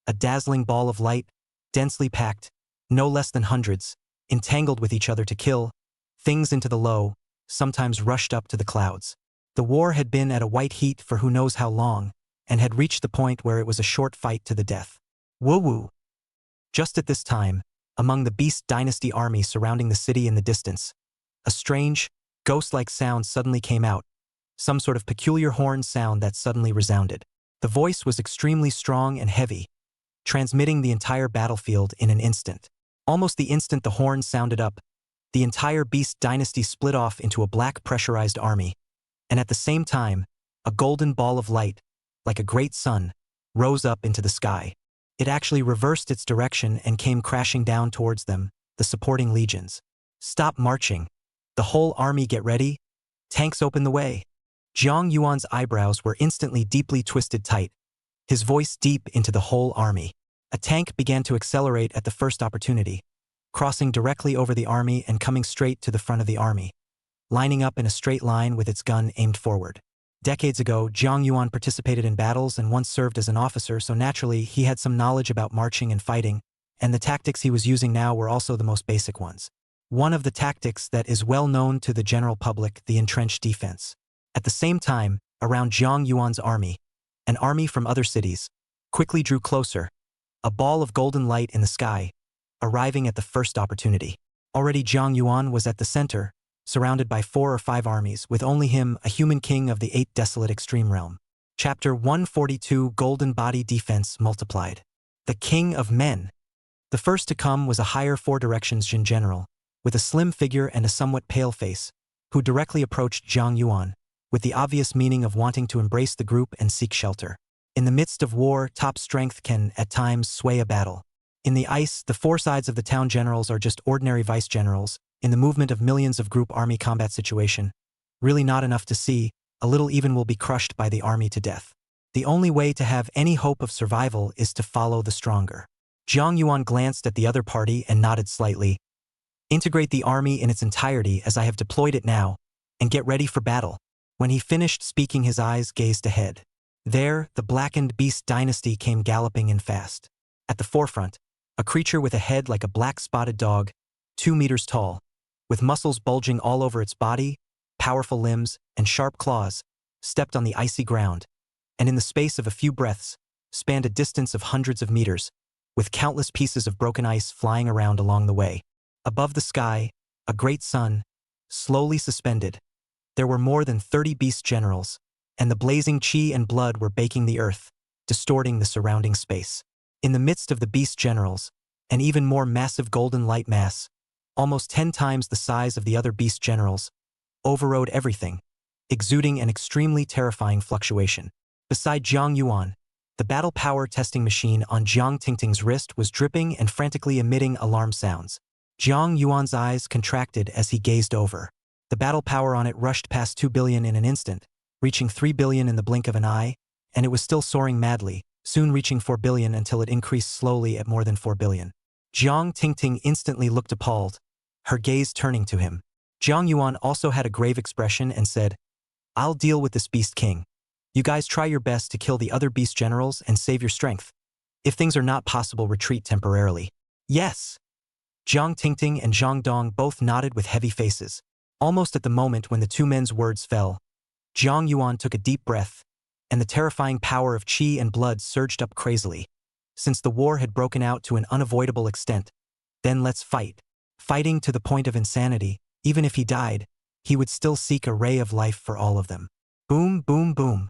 a dazzling ball of light, densely packed, no less than hundreds, entangled with each other to kill, things into the low, sometimes rushed up to the clouds. The war had been at a white heat for who knows how long, and had reached the point where it was a short fight to the death. Woo-woo! Just at this time, among the Beast Dynasty army surrounding the city in the distance, a strange, ghost-like sound suddenly came out, some sort of peculiar horn sound that suddenly resounded. The voice was extremely strong and heavy, transmitting the entire battlefield in an instant. Almost the instant the horn sounded up, the entire Beast Dynasty split off into a black pressurized army, and at the same time, a golden ball of light, like a great sun, rose up into the sky. It actually reversed its direction and came crashing down towards them, the supporting legions. Stop marching. The whole army get ready. Tanks open the way. Jiang Yuan's eyebrows were instantly deeply twisted tight, his voice deep into the whole army. A tank began to accelerate at the first opportunity, crossing directly over the army and coming straight to the front of the army, lining up in a straight line with its gun aimed forward. Decades ago, Jiang Yuan participated in battles and once served as an officer, so naturally he had some knowledge about marching and fighting, and the tactics he was using now were also the most basic ones. One of the tactics that is well known to the general public, the entrenched defense. At the same time, around Jiang Yuan's army, an army from other cities, quickly drew closer, a ball of golden light in the sky, arriving at the first opportunity. Already Jiang Yuan was at the center, surrounded by 4 or 5 armies, with only him, a human king of the 8 desolate extreme realm. Chapter 142 Golden Body Defense Multiplied. The King of Men. The first to come was a higher 4 directions Jin general, with a slim figure and a somewhat pale face, who directly approached Jiang Yuan, with the obvious meaning of wanting to embrace the group and seek shelter. In the midst of war, top strength can, at times, sway a battle. In the ice, the 4 sides of the town generals are just ordinary vice-generals. In the movement of millions of group army combat situation, really not enough to see, a little even will be crushed by the army to death. The only way to have any hope of survival is to follow the stronger. Jiang Yuan glanced at the other party and nodded slightly. Integrate the army in its entirety as I have deployed it now, and get ready for battle. When he finished speaking, his eyes gazed ahead. There, the blackened beast dynasty came galloping in fast. At the forefront, a creature with a head like a black spotted dog, 2 meters tall, with muscles bulging all over its body, powerful limbs, and sharp claws, stepped on the icy ground, and in the space of a few breaths, spanned a distance of hundreds of meters, with countless pieces of broken ice flying around along the way. Above the sky, a great sun, slowly suspended. There were more than 30 beast generals, and the blazing chi and blood were baking the earth, distorting the surrounding space. In the midst of the beast generals, an even more massive golden light mass, almost 10 times the size of the other beast generals, overrode everything, exuding an extremely terrifying fluctuation. Beside Jiang Yuan, the battle power testing machine on Jiang Tingting's wrist was dripping and frantically emitting alarm sounds. Jiang Yuan's eyes contracted as he gazed over. The battle power on it rushed past 2 billion in an instant, reaching 3 billion in the blink of an eye, and it was still soaring madly, soon reaching 4 billion until it increased slowly at more than 4 billion. Jiang Tingting instantly looked appalled, her gaze turning to him. Jiang Yuan also had a grave expression and said, "I'll deal with this beast king. You guys try your best to kill the other beast generals and save your strength. If things are not possible, retreat temporarily." "Yes." Jiang Tingting and Zhang Dong both nodded with heavy faces. Almost at the moment when the 2 men's words fell, Jiang Yuan took a deep breath, and the terrifying power of qi and blood surged up crazily. Since the war had broken out to an unavoidable extent, then let's fight. Fighting to the point of insanity, even if he died, he would still seek a ray of life for all of them. Boom, boom, boom.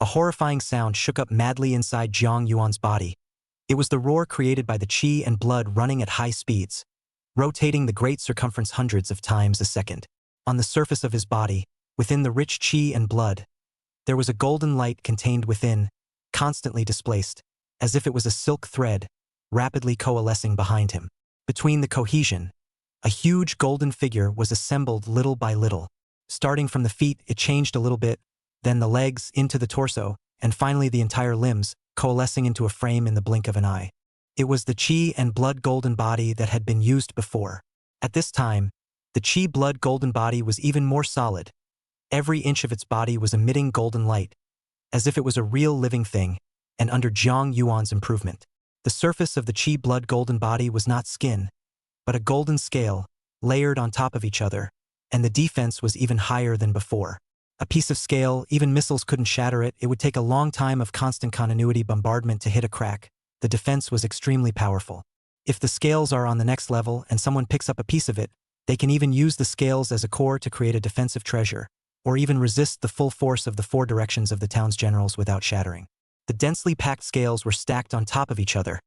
A horrifying sound shook up madly inside Jiang Yuan's body. It was the roar created by the qi and blood running at high speeds, rotating the great circumference hundreds of times a second. On the surface of his body, within the rich qi and blood, there was a golden light contained within, constantly displaced, as if it was a silk thread, rapidly coalescing behind him. Between the cohesion, a huge golden figure was assembled little by little. Starting from the feet, it changed a little bit, then the legs, into the torso, and finally the entire limbs, coalescing into a frame in the blink of an eye. It was the qi and blood golden body that had been used before. At this time, the qi blood golden body was even more solid. Every inch of its body was emitting golden light, as if it was a real living thing, and under Jiang Yuan's improvement. The surface of the qi blood golden body was not skin, but a golden scale, layered on top of each other, and the defense was even higher than before. A piece of scale, even missiles couldn't shatter it. It would take a long time of constant continuity bombardment to hit a crack. The defense was extremely powerful. If the scales are on the next level and someone picks up a piece of it, they can even use the scales as a core to create a defensive treasure, or even resist the full force of the 4 directions of the town's generals without shattering. The densely packed scales were stacked on top of each other,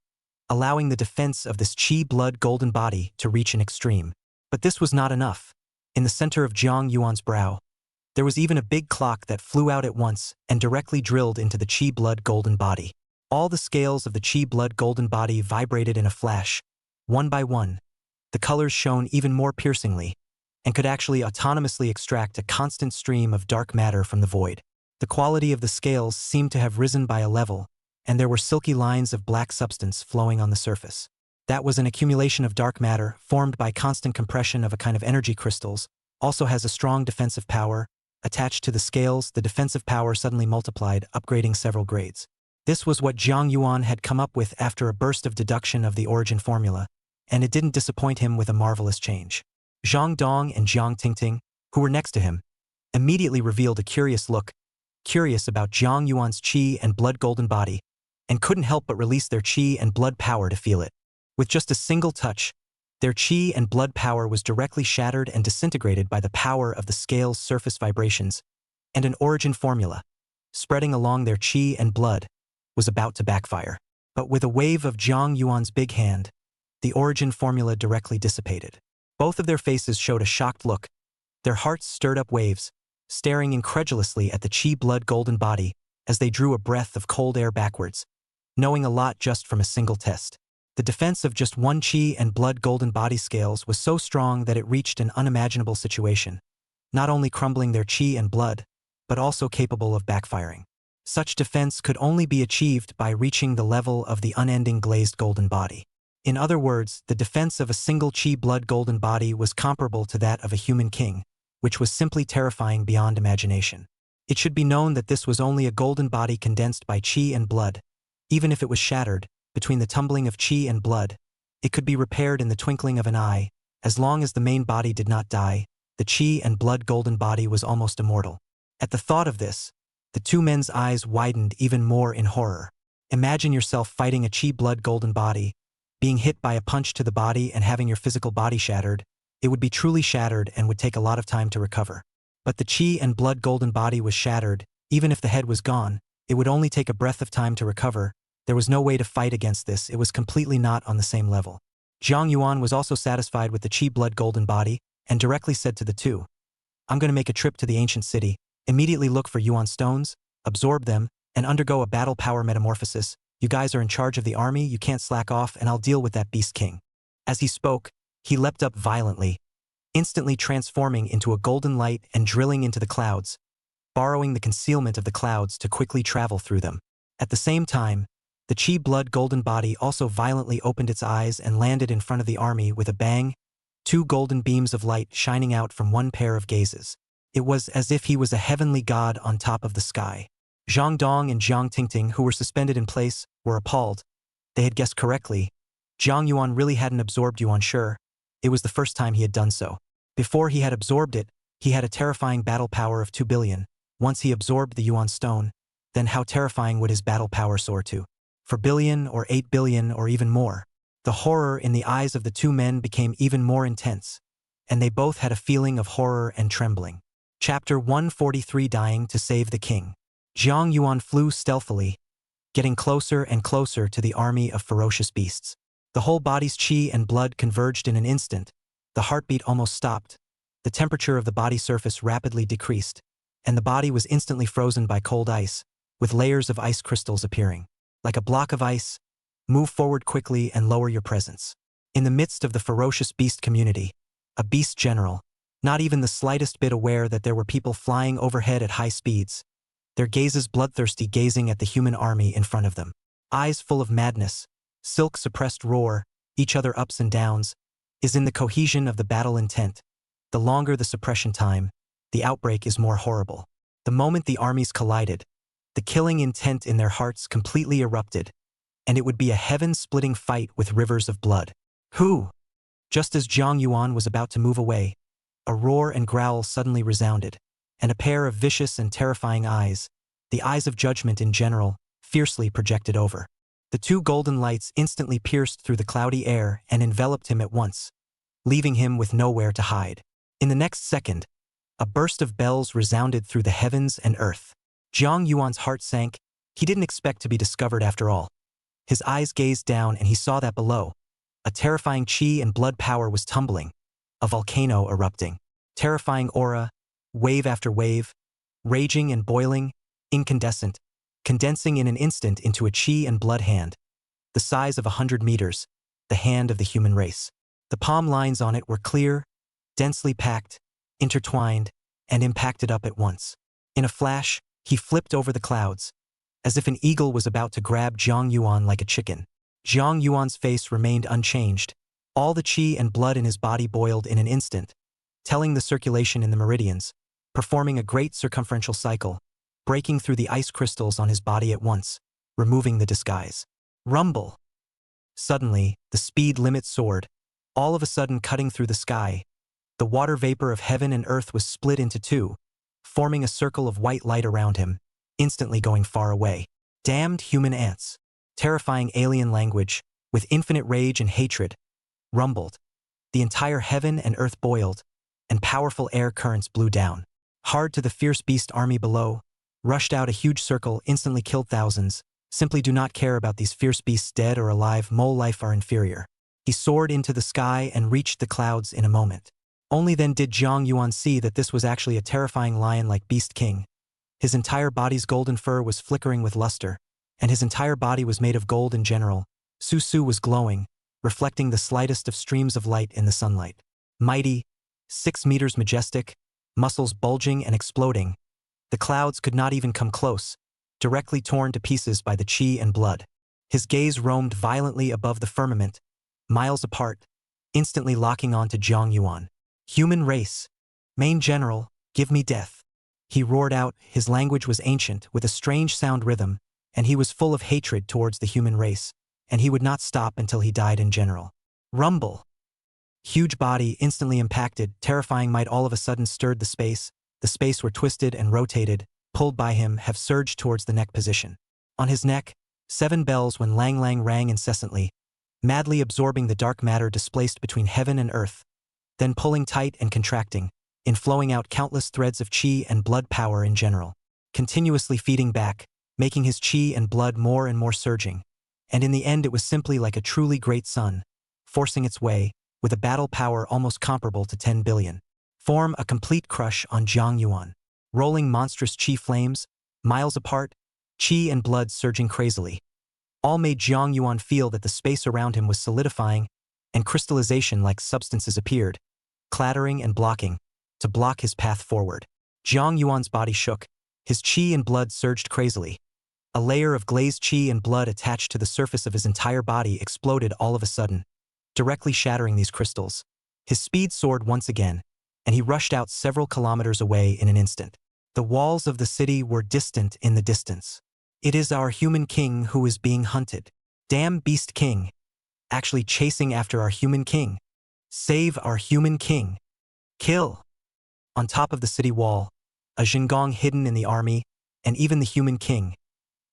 allowing the defense of this qi blood golden body to reach an extreme. But this was not enough. In the center of Jiang Yuan's brow, there was even a big clock that flew out at once and directly drilled into the qi blood golden body. All the scales of the qi blood golden body vibrated in a flash, one by one. The colors shone even more piercingly, and could actually autonomously extract a constant stream of dark matter from the void. The quality of the scales seemed to have risen by a level, and there were silky lines of black substance flowing on the surface. That was an accumulation of dark matter formed by constant compression of a kind of energy crystals, also has a strong defensive power. Attached to the scales, the defensive power suddenly multiplied, upgrading several grades. This was what Jiang Yuan had come up with after a burst of deduction of the origin formula, and it didn't disappoint him with a marvelous change. Zhang Dong and Jiang Tingting, who were next to him, immediately revealed a curious look, curious about Jiang Yuan's qi and blood golden body, and couldn't help but release their qi and blood power to feel it. With just a single touch, Their chi and blood power was directly shattered and disintegrated by the power of the scale's surface vibrations, and an origin formula, spreading along their chi and blood, was about to backfire. But with a wave of Jiang Yuan's big hand, the origin formula directly dissipated. Both of their faces showed a shocked look. Their hearts stirred up waves, staring incredulously at the chi-blood golden body as they drew a breath of cold air backwards, knowing a lot just from a single test. The defense of just one chi and blood golden body scales was so strong that it reached an unimaginable situation, not only crumbling their chi and blood, but also capable of backfiring. Such defense could only be achieved by reaching the level of the unending glazed golden body. In other words, the defense of a single chi-blood golden body was comparable to that of a human king, which was simply terrifying beyond imagination. It should be known that this was only a golden body condensed by chi and blood. Even if it was shattered, between the tumbling of chi and blood, it could be repaired in the twinkling of an eye. As long as the main body did not die, the chi and blood golden body was almost immortal. At the thought of this, the two men's eyes widened even more in horror. Imagine yourself fighting a chi-blood golden body, being hit by a punch to the body and having your physical body shattered. It would be truly shattered and would take a lot of time to recover. But the chi and blood golden body was shattered. Even if the head was gone, it would only take a breath of time to recover. There was no way to fight against this. It was completely not on the same level. Jiang Yuan was also satisfied with the chi-blood golden body and directly said to the two, "I'm going to make a trip to the ancient city, immediately look for Yuan stones, absorb them, and undergo a battle power metamorphosis. You guys are in charge of the army, you can't slack off, and I'll deal with that beast king." As he spoke, he leapt up violently, instantly transforming into a golden light and drilling into the clouds, borrowing the concealment of the clouds to quickly travel through them. At the same time, the chi-blood golden body also violently opened its eyes and landed in front of the army with a bang, two golden beams of light shining out from one pair of gazes. It was as if he was a heavenly god on top of the sky. Zhang Dong and Jiang Tingting, who were suspended in place, were appalled. They had guessed correctly. Jiang Yuan really hadn't absorbed Yuan Shi. It was the first time he had done so. Before he had absorbed it, he had a terrifying battle power of 2 billion. Once he absorbed the Yuan stone, then how terrifying would his battle power soar to? 4 billion or 8 billion or even more. The horror in the eyes of the two men became even more intense, and they both had a feeling of horror and trembling. Chapter 143, Dying to Save the King. Jiang Yuan flew stealthily, getting closer and closer to the army of ferocious beasts. The whole body's chi and blood converged in an instant. The heartbeat almost stopped. The temperature of the body surface rapidly decreased, and the body was instantly frozen by cold ice, with layers of ice crystals appearing. Like a block of ice, move forward quickly and lower your presence. In the midst of the ferocious beast community, a beast general, not even the slightest bit aware that there were people flying overhead at high speeds, their gazes bloodthirsty gazing at the human army in front of them. Eyes full of madness, silk-suppressed roar, each other ups and downs, is in the cohesion of the battle intent. The longer the suppression time, the outbreak is more horrible. The moment the armies collided, the killing intent in their hearts completely erupted, and it would be a heaven-splitting fight with rivers of blood. Who? Just as Jiang Yuan was about to move away, a roar and growl suddenly resounded, and a pair of vicious and terrifying eyes, the eyes of judgment in general, fiercely projected over. The two golden lights instantly pierced through the cloudy air and enveloped him at once, leaving him with nowhere to hide. In the next second, a burst of bells resounded through the heavens and earth. Jiang Yuan's heart sank. He didn't expect to be discovered after all. His eyes gazed down and he saw that below, a terrifying chi and blood power was tumbling, a volcano erupting. Terrifying aura, wave after wave, raging and boiling, incandescent, condensing in an instant into a chi and blood hand, the size of 100 meters, the hand of the human race. The palm lines on it were clear, densely packed, intertwined, and impacted up at once. In a flash, he flipped over the clouds, as if an eagle was about to grab Jiang Yuan like a chicken. Jiang Yuan's face remained unchanged. All the chi and blood in his body boiled in an instant, telling the circulation in the meridians, performing a great circumferential cycle, breaking through the ice crystals on his body at once, removing the disguise. Rumble! Suddenly, the speed limit soared, all of a sudden cutting through the sky. The water vapor of heaven and earth was split into two, forming a circle of white light around him, instantly going far away. Damned human ants! Terrifying alien language, with infinite rage and hatred, rumbled. The entire heaven and earth boiled, and powerful air currents blew down. Hard to the fierce beast army below, rushed out a huge circle, instantly killed thousands. Simply do not care about these fierce beasts, dead or alive, mole life are inferior. He soared into the sky and reached the clouds in a moment. Only then did Zhang Yuan see that this was actually a terrifying lion-like beast king. His entire body's golden fur was flickering with luster, and his entire body was made of gold in general. Su was glowing, reflecting the slightest of streams of light in the sunlight. Mighty, 6 meters majestic, muscles bulging and exploding. The clouds could not even come close, directly torn to pieces by the chi and blood. His gaze roamed violently above the firmament, miles apart, instantly locking on to Zhang Yuan. Human race. Main general, give me death. He roared out. His language was ancient, with a strange sound rhythm, and he was full of hatred towards the human race, and he would not stop until he died in general. Rumble. Huge body instantly impacted, terrifying might all of a sudden stirred the space were twisted and rotated, pulled by him, have surged towards the neck position. On his neck, 7 bells when lang lang rang incessantly, madly absorbing the dark matter displaced between heaven and earth, then pulling tight and contracting, in flowing out countless threads of chi and blood power in general, continuously feeding back, making his chi and blood more and more surging, and in the end it was simply like a truly great sun, forcing its way, with a battle power almost comparable to 10 billion. Form a complete crush on Zhang Yuan. Rolling monstrous chi flames, miles apart, chi and blood surging crazily. All made Zhang Yuan feel that the space around him was solidifying, and crystallization-like substances appeared, clattering and blocking, to block his path forward. Zhang Yuan's body shook, his chi and blood surged crazily. A layer of glazed chi and blood attached to the surface of his entire body exploded all of a sudden, directly shattering these crystals. His speed soared once again, and he rushed out several kilometers away in an instant. The walls of the city were distant in the distance. It is our human king who is being hunted. Damn beast king. Actually chasing after our human king. Save our human king. Kill. On top of the city wall, a Zhengong hidden in the army, and even the human king.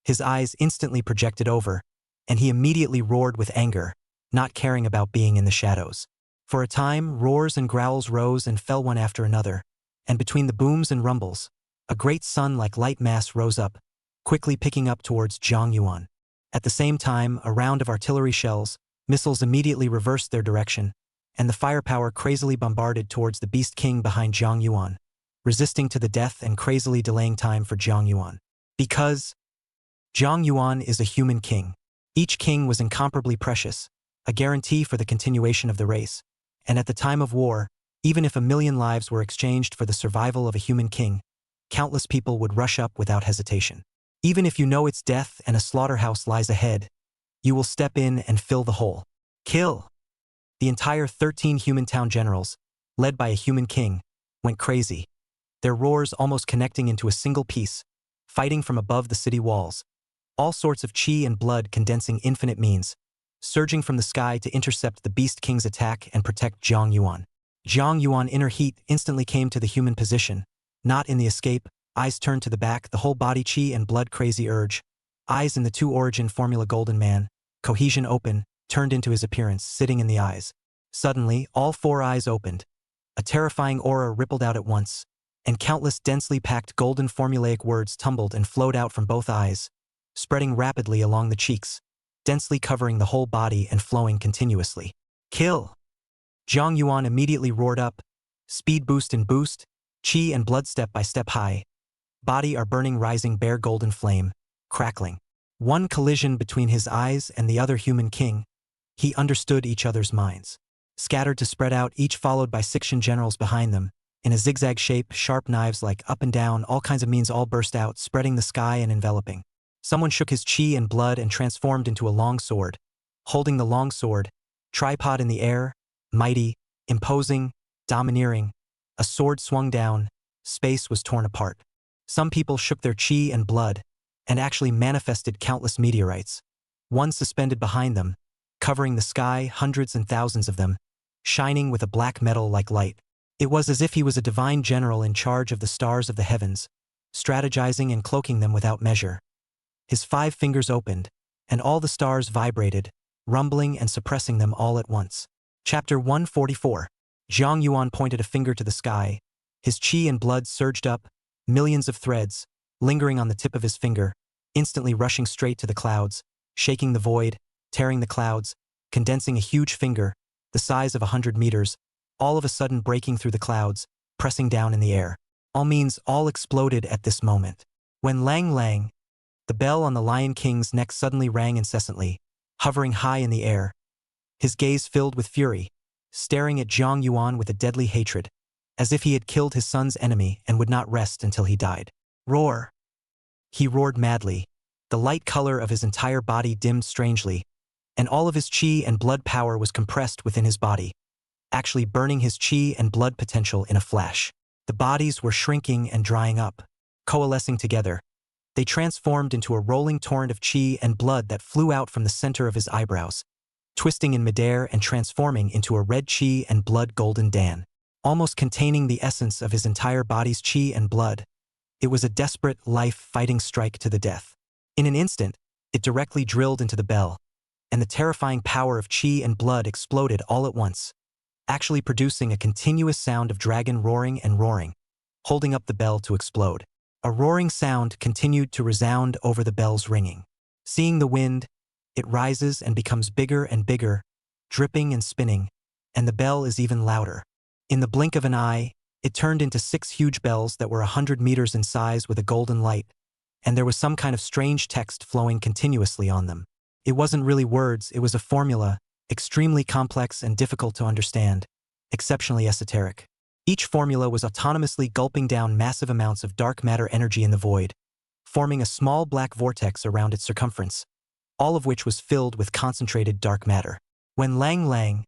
His eyes instantly projected over, and he immediately roared with anger, not caring about being in the shadows. For a time, roars and growls rose and fell one after another, and between the booms and rumbles, a great sun-like light mass rose up, quickly picking up towards Zhang Yuan. At the same time, a round of artillery shells, missiles immediately reversed their direction, and the firepower crazily bombarded towards the beast king behind Zhang Yuan, resisting to the death and crazily delaying time for Zhang Yuan. Because Zhang Yuan is a human king. Each king was incomparably precious, a guarantee for the continuation of the race. And at the time of war, even if 1,000,000 lives were exchanged for the survival of a human king, countless people would rush up without hesitation. Even if you know it's death and a slaughterhouse lies ahead, you will step in and fill the hole. Kill! The entire 13 human town generals, led by a human king, went crazy, their roars almost connecting into a single piece, fighting from above the city walls, all sorts of chi and blood condensing infinite means, surging from the sky to intercept the Beast King's attack and protect Zhang Yuan. Zhang Yuan inner heat instantly came to the human position, not in the escape, eyes turned to the back, the whole body chi and blood crazy urge, eyes in the 2 origin formula golden man, cohesion open, turned into his appearance, sitting in the eyes. Suddenly, all 4 eyes opened. A terrifying aura rippled out at once, and countless densely packed golden formulaic words tumbled and flowed out from both eyes, spreading rapidly along the cheeks, densely covering the whole body and flowing continuously. Kill! Zhang Yuan immediately roared up, speed boost and boost, chi and blood step by step high. Body are burning rising bare golden flame, crackling. One collision between his eyes and the other human king. He understood each other's minds. Scattered to spread out, each followed by 6 generals behind them, in a zigzag shape, sharp knives like up and down, all kinds of means all burst out, spreading the sky and enveloping. Someone shook his chi and blood and transformed into a long sword. Holding the long sword, tripod in the air, mighty, imposing, domineering, a sword swung down, space was torn apart. Some people shook their chi and blood, and actually manifested countless meteorites. One suspended behind them, covering the sky, hundreds and thousands of them, shining with a black metal-like light. It was as if he was a divine general in charge of the stars of the heavens, strategizing and cloaking them without measure. His 5 fingers opened, and all the stars vibrated, rumbling and suppressing them all at once. Chapter 144. Zhang Yuan pointed a finger to the sky. His qi and blood surged up, millions of threads, lingering on the tip of his finger, instantly rushing straight to the clouds, shaking the void, tearing the clouds, condensing a huge finger, the size of 100 meters, all of a sudden breaking through the clouds, pressing down in the air. All means all exploded at this moment. When Lang Lang, the bell on the Lion King's neck suddenly rang incessantly, hovering high in the air, his gaze filled with fury, staring at Zhang Yuan with a deadly hatred, as if he had killed his son's enemy and would not rest until he died. Roar! He roared madly. The light color of his entire body dimmed strangely, and all of his qi and blood power was compressed within his body, actually burning his qi and blood potential in a flash. The bodies were shrinking and drying up, coalescing together. They transformed into a rolling torrent of qi and blood that flew out from the center of his eyebrows, twisting in midair and transforming into a red qi and blood golden Dan, almost containing the essence of his entire body's qi and blood. It was a desperate, life-fighting strike to the death. In an instant, it directly drilled into the bell, and the terrifying power of qi and blood exploded all at once, actually producing a continuous sound of dragon roaring and roaring, holding up the bell to explode. A roaring sound continued to resound over the bell's ringing. Seeing the wind, it rises and becomes bigger and bigger, dripping and spinning, and the bell is even louder. In the blink of an eye, it turned into 6 huge bells that were 100 meters in size with a golden light, and there was some kind of strange text flowing continuously on them. It wasn't really words, it was a formula, extremely complex and difficult to understand, exceptionally esoteric. Each formula was autonomously gulping down massive amounts of dark matter energy in the void, forming a small black vortex around its circumference, all of which was filled with concentrated dark matter. When Lang Lang,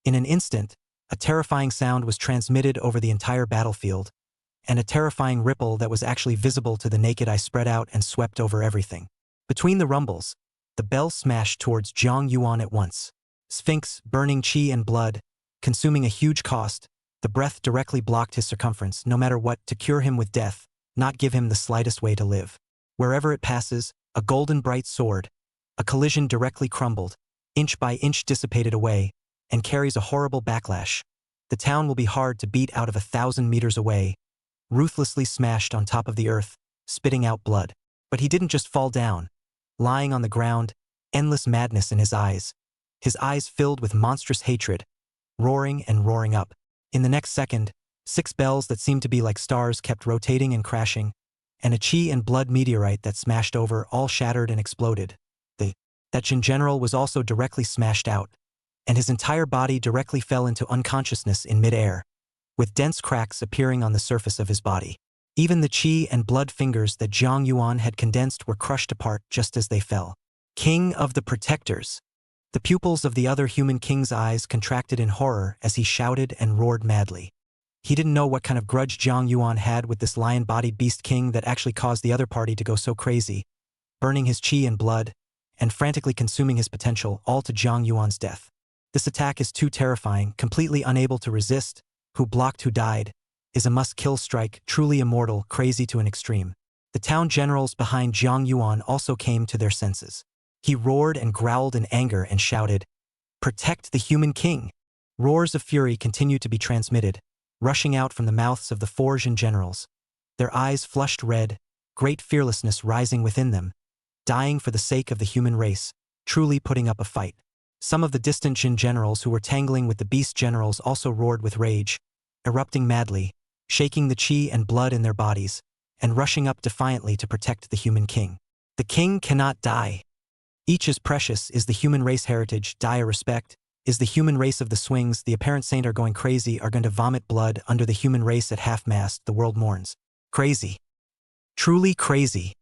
in an instant, a terrifying sound was transmitted over the entire battlefield, and a terrifying ripple that was actually visible to the naked eye spread out and swept over everything. Between the rumbles, the bell smashed towards Zhang Yuan at once. Sphinx, burning qi and blood, consuming a huge cost, the breath directly blocked his circumference, no matter what, to cure him with death, not give him the slightest way to live. Wherever it passes, a golden bright sword, a collision directly crumbled, inch by inch dissipated away, and carries a horrible backlash. The town will be hard to beat out of 1,000 meters away, ruthlessly smashed on top of the earth, spitting out blood. But he didn't just fall down. Lying on the ground, endless madness in his eyes filled with monstrous hatred, roaring and roaring up. In the next second, 6 bells that seemed to be like stars kept rotating and crashing, and a qi and blood meteorite that smashed over all shattered and exploded. That Jin General was also directly smashed out, and his entire body directly fell into unconsciousness in midair, with dense cracks appearing on the surface of his body. Even the qi and blood fingers that Zhang Yuan had condensed were crushed apart just as they fell. King of the Protectors. The pupils of the other human king's eyes contracted in horror as he shouted and roared madly. He didn't know what kind of grudge Zhang Yuan had with this lion-bodied beast king that actually caused the other party to go so crazy, burning his qi and blood, and frantically consuming his potential, all to Zhang Yuan's death. This attack is too terrifying, completely unable to resist, who blocked who died, is a must-kill strike, truly immortal, crazy to an extreme. The town generals behind Zhang Yuan also came to their senses. He roared and growled in anger and shouted, "Protect the human king!" Roars of fury continued to be transmitted, rushing out from the mouths of the 4 Jin generals. Their eyes flushed red, great fearlessness rising within them, dying for the sake of the human race, truly putting up a fight. Some of the distant Jin generals who were tangling with the beast generals also roared with rage, erupting madly, shaking the qi and blood in their bodies, and rushing up defiantly to protect the human king. The king cannot die. Each is precious, is the human race heritage, dire respect, is the human race of the swings, the apparent saint are going crazy, are going to vomit blood under the human race at half-mast, the world mourns. Crazy. Truly crazy.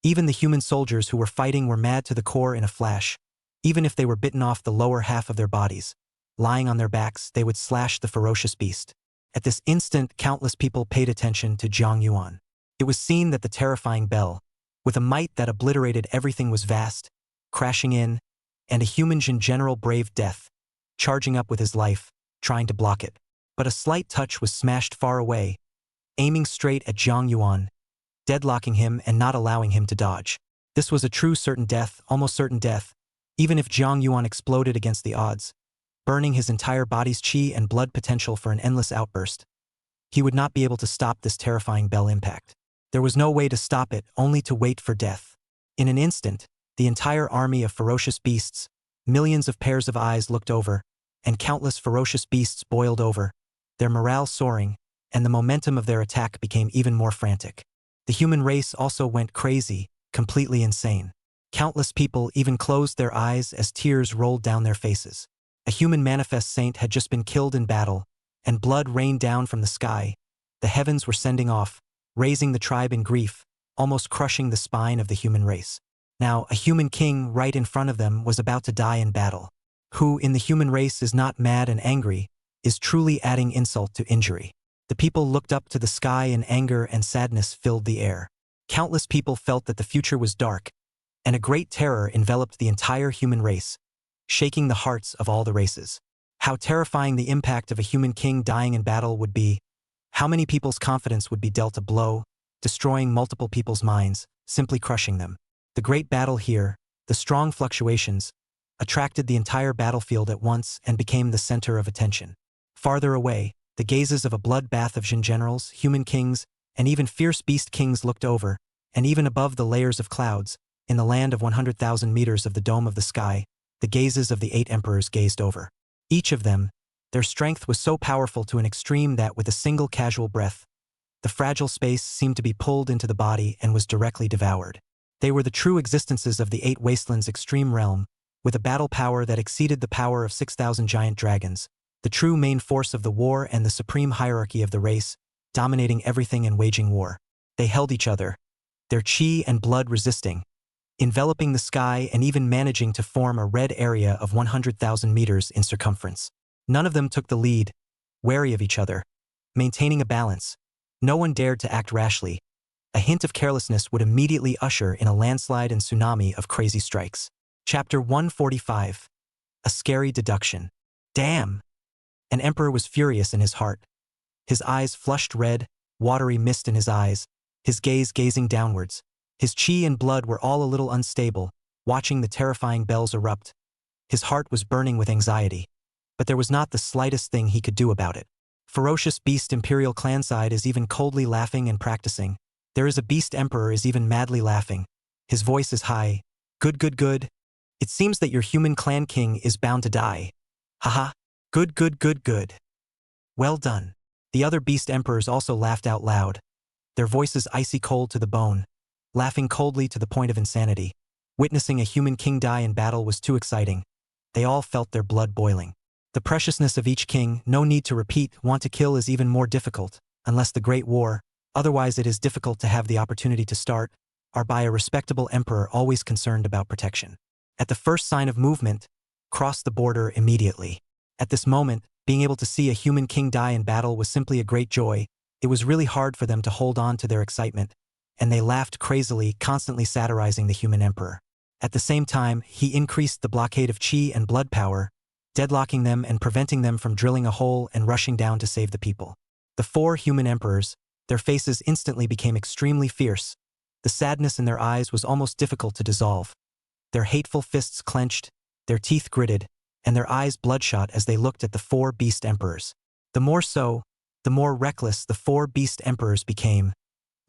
Even the human soldiers who were fighting were mad to the core in a flash. Even if they were bitten off the lower half of their bodies, lying on their backs, they would slash the ferocious beast. At this instant, countless people paid attention to Zhang Yuan. It was seen that the terrifying bell, with a might that obliterated everything, was vast, crashing in, and a human Jin general braved death, charging up with his life, trying to block it. But a slight touch was smashed far away, aiming straight at Zhang Yuan, deadlocking him and not allowing him to dodge. This was a true certain death, almost certain death, even if Zhang Yuan exploded against the odds. burning his entire body's chi and blood potential for an endless outburst. He would not be able to stop this terrifying bell impact. There was no way to stop it, only to wait for death. In an instant, the entire army of ferocious beasts, millions of pairs of eyes looked over, and countless ferocious beasts boiled over, their morale soaring, and the momentum of their attack became even more frantic. The human race also went crazy, completely insane. Countless people even closed their eyes as tears rolled down their faces. A human manifest saint had just been killed in battle, and blood rained down from the sky. The heavens were sending off, raising the tribe in grief, almost crushing the spine of the human race. Now, a human king right in front of them was about to die in battle. Who, in the human race, is not mad and angry, is truly adding insult to injury. The people looked up to the sky and anger and sadness filled the air. Countless people felt that the future was dark, and a great terror enveloped the entire human race, shaking the hearts of all the races. How terrifying the impact of a human king dying in battle would be. How many people's confidence would be dealt a blow, destroying multiple people's minds, simply crushing them. The great battle here, the strong fluctuations, attracted the entire battlefield at once and became the center of attention. Farther away, the gazes of a bloodbath of Jin generals, human kings, and even fierce beast kings looked over, and even above the layers of clouds, in the land of 100,000 meters of the dome of the sky, the gazes of the 8 emperors gazed over. Each of them, their strength was so powerful to an extreme that with a single casual breath, the fragile space seemed to be pulled into the body and was directly devoured. They were the true existences of the 8 wastelands' extreme realm, with a battle power that exceeded the power of 6,000 giant dragons, the true main force of the war and the supreme hierarchy of the race, dominating everything and waging war. They held each other, their chi and blood resisting, enveloping the sky and even managing to form a red area of 100,000 meters in circumference. None of them took the lead, wary of each other, maintaining a balance. No one dared to act rashly. A hint of carelessness would immediately usher in a landslide and tsunami of crazy strikes. Chapter 145. A Scary Deduction. Damn! An emperor was furious in his heart. His eyes flushed red, watery mist in his eyes, his gaze gazing downwards. His chi and blood were all a little unstable, watching the terrifying bells erupt. His heart was burning with anxiety, but there was not the slightest thing he could do about it. Ferocious beast imperial clan side is even coldly laughing and practicing. There is a beast emperor is even madly laughing. His voice is high. Good, good, good. It seems that your human clan king is bound to die. Haha. Good, good, good, good. Well done. The other beast emperors also laughed out loud, their voices icy cold to the bone, laughing coldly to the point of insanity. Witnessing a human king die in battle was too exciting. They all felt their blood boiling. The preciousness of each king, no need to repeat, want to kill is even more difficult, unless the Great War, otherwise it is difficult to have the opportunity to start, are by a respectable emperor always concerned about protection. At the first sign of movement, cross the border immediately. At this moment, being able to see a human king die in battle was simply a great joy. It was really hard for them to hold on to their excitement, and they laughed crazily, constantly satirizing the human emperor. At the same time, he increased the blockade of chi and blood power, deadlocking them and preventing them from drilling a hole and rushing down to save the people. The 4 human emperors, their faces instantly became extremely fierce. The sadness in their eyes was almost difficult to dissolve. Their hateful fists clenched, their teeth gritted, and their eyes bloodshot as they looked at the 4 beast emperors. The more so, the more reckless the 4 beast emperors became,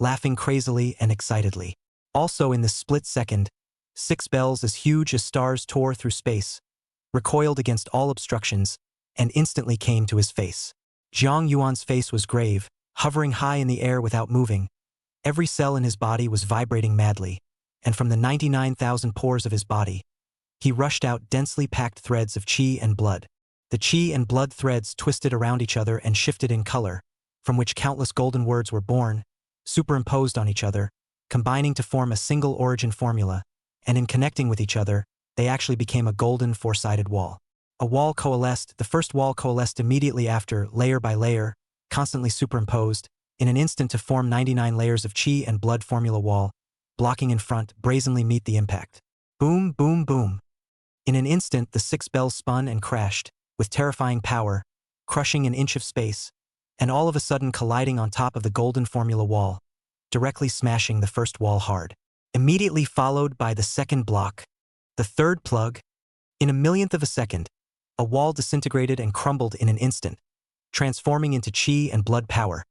laughing crazily and excitedly. Also in this split second, 6 bells as huge as stars tore through space, recoiled against all obstructions, and instantly came to his face. Jiang Yuan's face was grave, hovering high in the air without moving. Every cell in his body was vibrating madly, and from the 99,000 pores of his body, he rushed out densely packed threads of chi and blood. The chi and blood threads twisted around each other and shifted in color, from which countless golden words were born, superimposed on each other, combining to form a single origin formula, and in connecting with each other, they actually became a golden 4-sided wall. A wall coalesced, the first wall coalesced immediately after, layer by layer, constantly superimposed, in an instant to form 99 layers of chi and blood formula wall, blocking in front, brazenly meet the impact. Boom, boom, boom. In an instant the 6 bells spun and crashed, with terrifying power, crushing an inch of space, and all of a sudden colliding on top of the golden formula wall, directly smashing the first wall hard. Immediately followed by the second block, the third plug. In a millionth of a second, A wall disintegrated and crumbled in an instant, transforming into chi and blood power,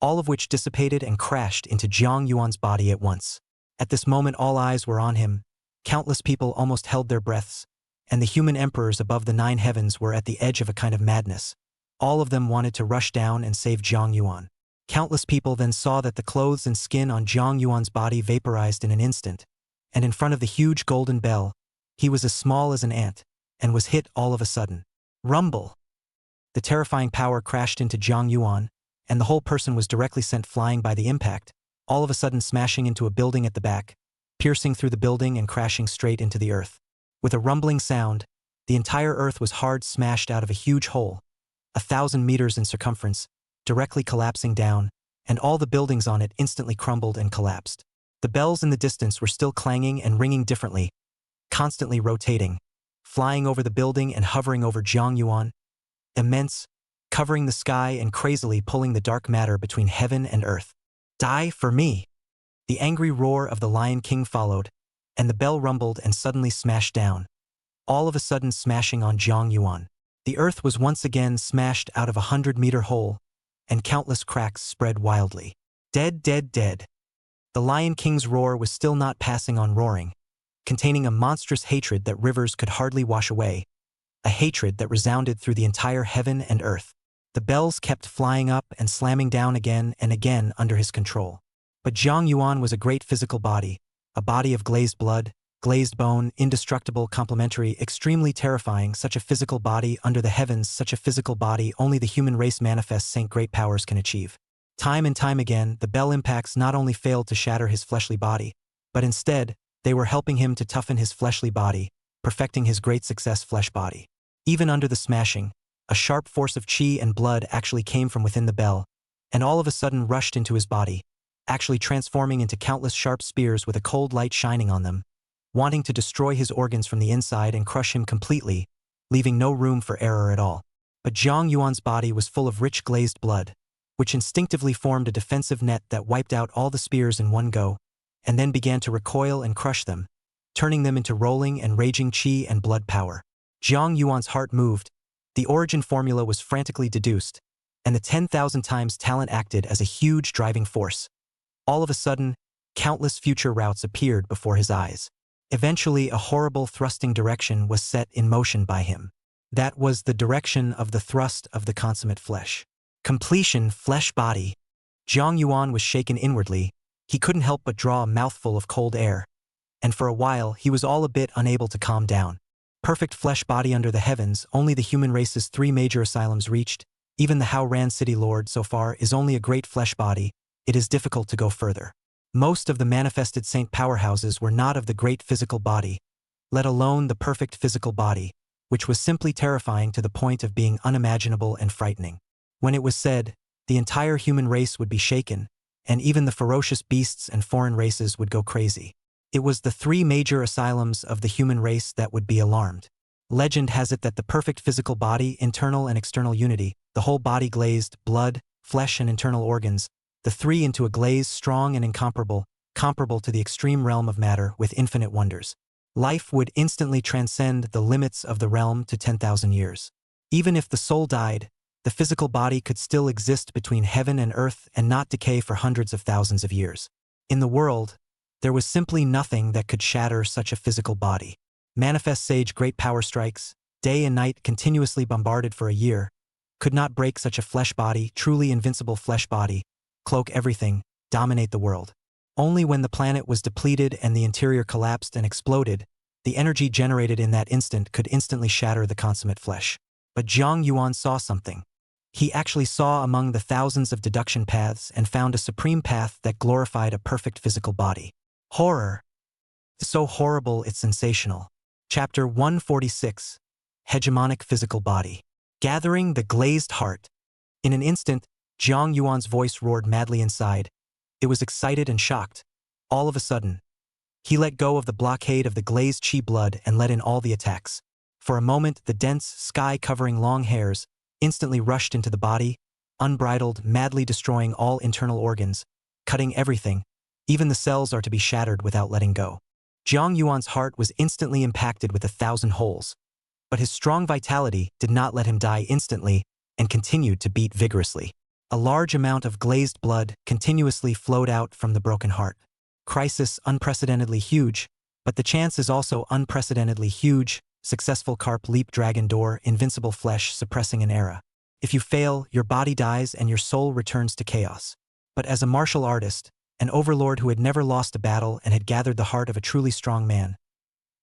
all of which dissipated and crashed into Jiang Yuan's body at once. At this moment all eyes were on him, countless people almost held their breaths, and the human emperors above the 9 heavens were at the edge of a kind of madness. All of them wanted to rush down and save Jiang Yuan. Countless people then saw that the clothes and skin on Jiang Yuan's body vaporized in an instant, and in front of the huge golden bell, he was as small as an ant, and was hit all of a sudden. Rumble! The terrifying power crashed into Jiang Yuan, and the whole person was directly sent flying by the impact, all of a sudden smashing into a building at the back, piercing through the building and crashing straight into the earth. With a rumbling sound, the entire earth was hard smashed out of a huge hole, 1,000 meters in circumference, directly collapsing down, and all the buildings on it instantly crumbled and collapsed. The bells in the distance were still clanging and ringing differently, constantly rotating, flying over the building and hovering over Jiang Yuan, immense, covering the sky and crazily pulling the dark matter between heaven and earth. Die for me! The angry roar of the Lion King followed, and the bell rumbled and suddenly smashed down, all of a sudden smashing on Jiang Yuan. The earth was once again smashed out of a 100-meter hole, and countless cracks spread wildly. Dead, dead, dead. The Lion King's roar was still not passing on roaring, containing a monstrous hatred that rivers could hardly wash away, a hatred that resounded through the entire heaven and earth. The bells kept flying up and slamming down again and again under his control. But Jiang Yuan was a great physical body, a body of glazed blood, glazed bone, indestructible, complementary, extremely terrifying, such a physical body under the heavens, such a physical body only the human race manifests Saint great powers can achieve. Time and time again, the bell impacts not only failed to shatter his fleshly body, but instead, they were helping him to toughen his fleshly body, perfecting his great success flesh body. Even under the smashing, a sharp force of chi and blood actually came from within the bell, and all of a sudden rushed into his body, actually transforming into countless sharp spears with a cold light shining on them, wanting to destroy his organs from the inside and crush him completely, leaving no room for error at all. But Jiang Yuan's body was full of rich glazed blood, which instinctively formed a defensive net that wiped out all the spears in one go, and then began to recoil and crush them, turning them into rolling and raging chi and blood power. Jiang Yuan's heart moved, the origin formula was frantically deduced, and the 10,000 times talent acted as a huge driving force. All of a sudden, countless future routes appeared before his eyes. Eventually, a horrible thrusting direction was set in motion by him. That was the direction of the thrust of the consummate flesh. Completion, flesh body. Jiang Yuan was shaken inwardly. He couldn't help but draw a mouthful of cold air. And for a while, he was all a bit unable to calm down. Perfect flesh body under the heavens, only the human race's 3 major asylums reached. Even the Haoran city lord so far is only a great flesh body. It is difficult to go further. Most of the manifested saint powerhouses were not of the great physical body, let alone the perfect physical body, which was simply terrifying to the point of being unimaginable and frightening. When it was said, the entire human race would be shaken, and even the ferocious beasts and foreign races would go crazy. It was the 3 major asylums of the human race that would be alarmed. Legend has it that the perfect physical body, internal and external unity, the whole body glazed, blood, flesh and internal organs, the 3 into a glaze strong and incomparable, comparable to the extreme realm of matter with infinite wonders. Life would instantly transcend the limits of the realm to 10,000 years. Even if the soul died, the physical body could still exist between heaven and earth and not decay for hundreds of thousands of years. In the world, there was simply nothing that could shatter such a physical body. Manifest sage great power strikes, day and night continuously bombarded for a year, could not break such a flesh body, truly invincible flesh body, cloak everything, dominate the world. Only when the planet was depleted and the interior collapsed and exploded, the energy generated in that instant could instantly shatter the consummate flesh. But Jiang Yuan saw something. He actually saw among the thousands of deduction paths and found a supreme path that glorified a perfect physical body. Horror. So horrible it's sensational. Chapter 146. Hegemonic Physical Body. Gathering the glazed heart. In an instant, Jiang Yuan's voice roared madly inside. It was excited and shocked. All of a sudden, he let go of the blockade of the glazed chi blood and let in all the attacks. For a moment, the dense, sky-covering long hairs instantly rushed into the body, unbridled, madly destroying all internal organs, cutting everything. Even the cells are to be shattered without letting go. Jiang Yuan's heart was instantly impacted with 1,000 holes. But his strong vitality did not let him die instantly and continued to beat vigorously. A large amount of glazed blood continuously flowed out from the broken heart. Crisis unprecedentedly huge, but the chance is also unprecedentedly huge. Successful carp leap dragon door, invincible flesh suppressing an era. If you fail, your body dies and your soul returns to chaos. But as a martial artist, an overlord who had never lost a battle and had gathered the heart of a truly strong man,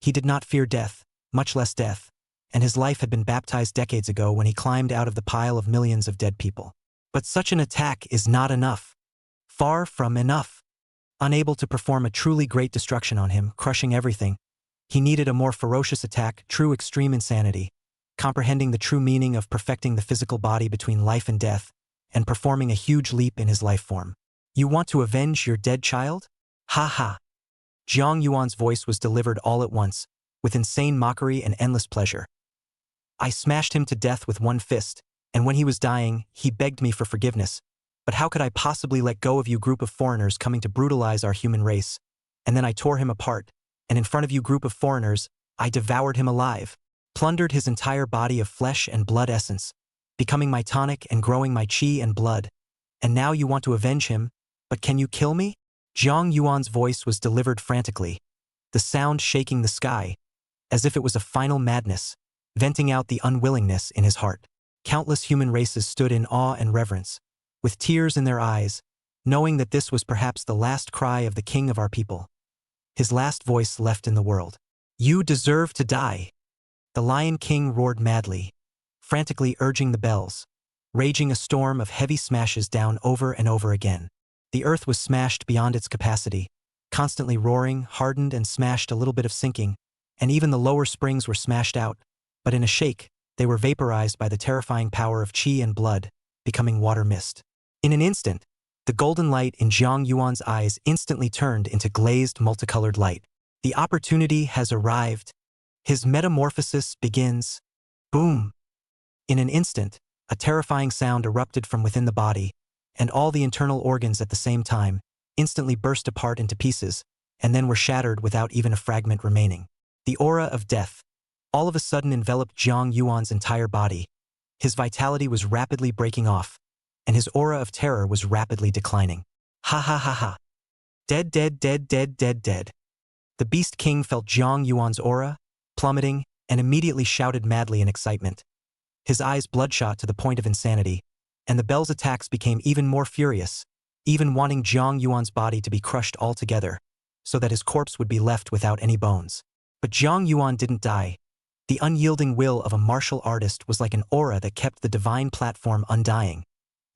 he did not fear death, much less death, and his life had been baptized decades ago when he climbed out of the pile of millions of dead people. But such an attack is not enough. Far from enough. Unable to perform a truly great destruction on him, crushing everything, he needed a more ferocious attack, true extreme insanity, comprehending the true meaning of perfecting the physical body between life and death, and performing a huge leap in his life form. You want to avenge your dead child? Ha ha. Jiang Yuan's voice was delivered all at once, with insane mockery and endless pleasure. I smashed him to death with one fist, and when he was dying, he begged me for forgiveness. But how could I possibly let go of you, group of foreigners coming to brutalize our human race? And then I tore him apart, and in front of you, group of foreigners, I devoured him alive, plundered his entire body of flesh and blood essence, becoming my tonic and growing my chi and blood. And now you want to avenge him, but can you kill me? Jiang Yuan's voice was delivered frantically, the sound shaking the sky, as if it was a final madness, venting out the unwillingness in his heart. Countless human races stood in awe and reverence, with tears in their eyes, knowing that this was perhaps the last cry of the king of our people. His last voice left in the world. You deserve to die. The Lion King roared madly, frantically urging the bells, raging a storm of heavy smashes down over and over again. The earth was smashed beyond its capacity, constantly roaring, hardened and smashed, a little bit of sinking, and even the lower springs were smashed out, but in a shake, they were vaporized by the terrifying power of chi and blood, becoming water mist. In an instant, the golden light in Jiang Yuan's eyes instantly turned into glazed multicolored light. The opportunity has arrived. His metamorphosis begins. Boom! In an instant, a terrifying sound erupted from within the body, and all the internal organs at the same time instantly burst apart into pieces, and then were shattered without even a fragment remaining. The aura of death all of a sudden enveloped Jiang Yuan's entire body. His vitality was rapidly breaking off, and his aura of terror was rapidly declining. Ha ha ha ha. Dead, dead, dead, dead, dead, dead. The Beast King felt Jiang Yuan's aura plummeting and immediately shouted madly in excitement. His eyes bloodshot to the point of insanity, and the bell's attacks became even more furious, even wanting Jiang Yuan's body to be crushed altogether, so that his corpse would be left without any bones. But Jiang Yuan didn't die. The unyielding will of a martial artist was like an aura that kept the divine platform undying,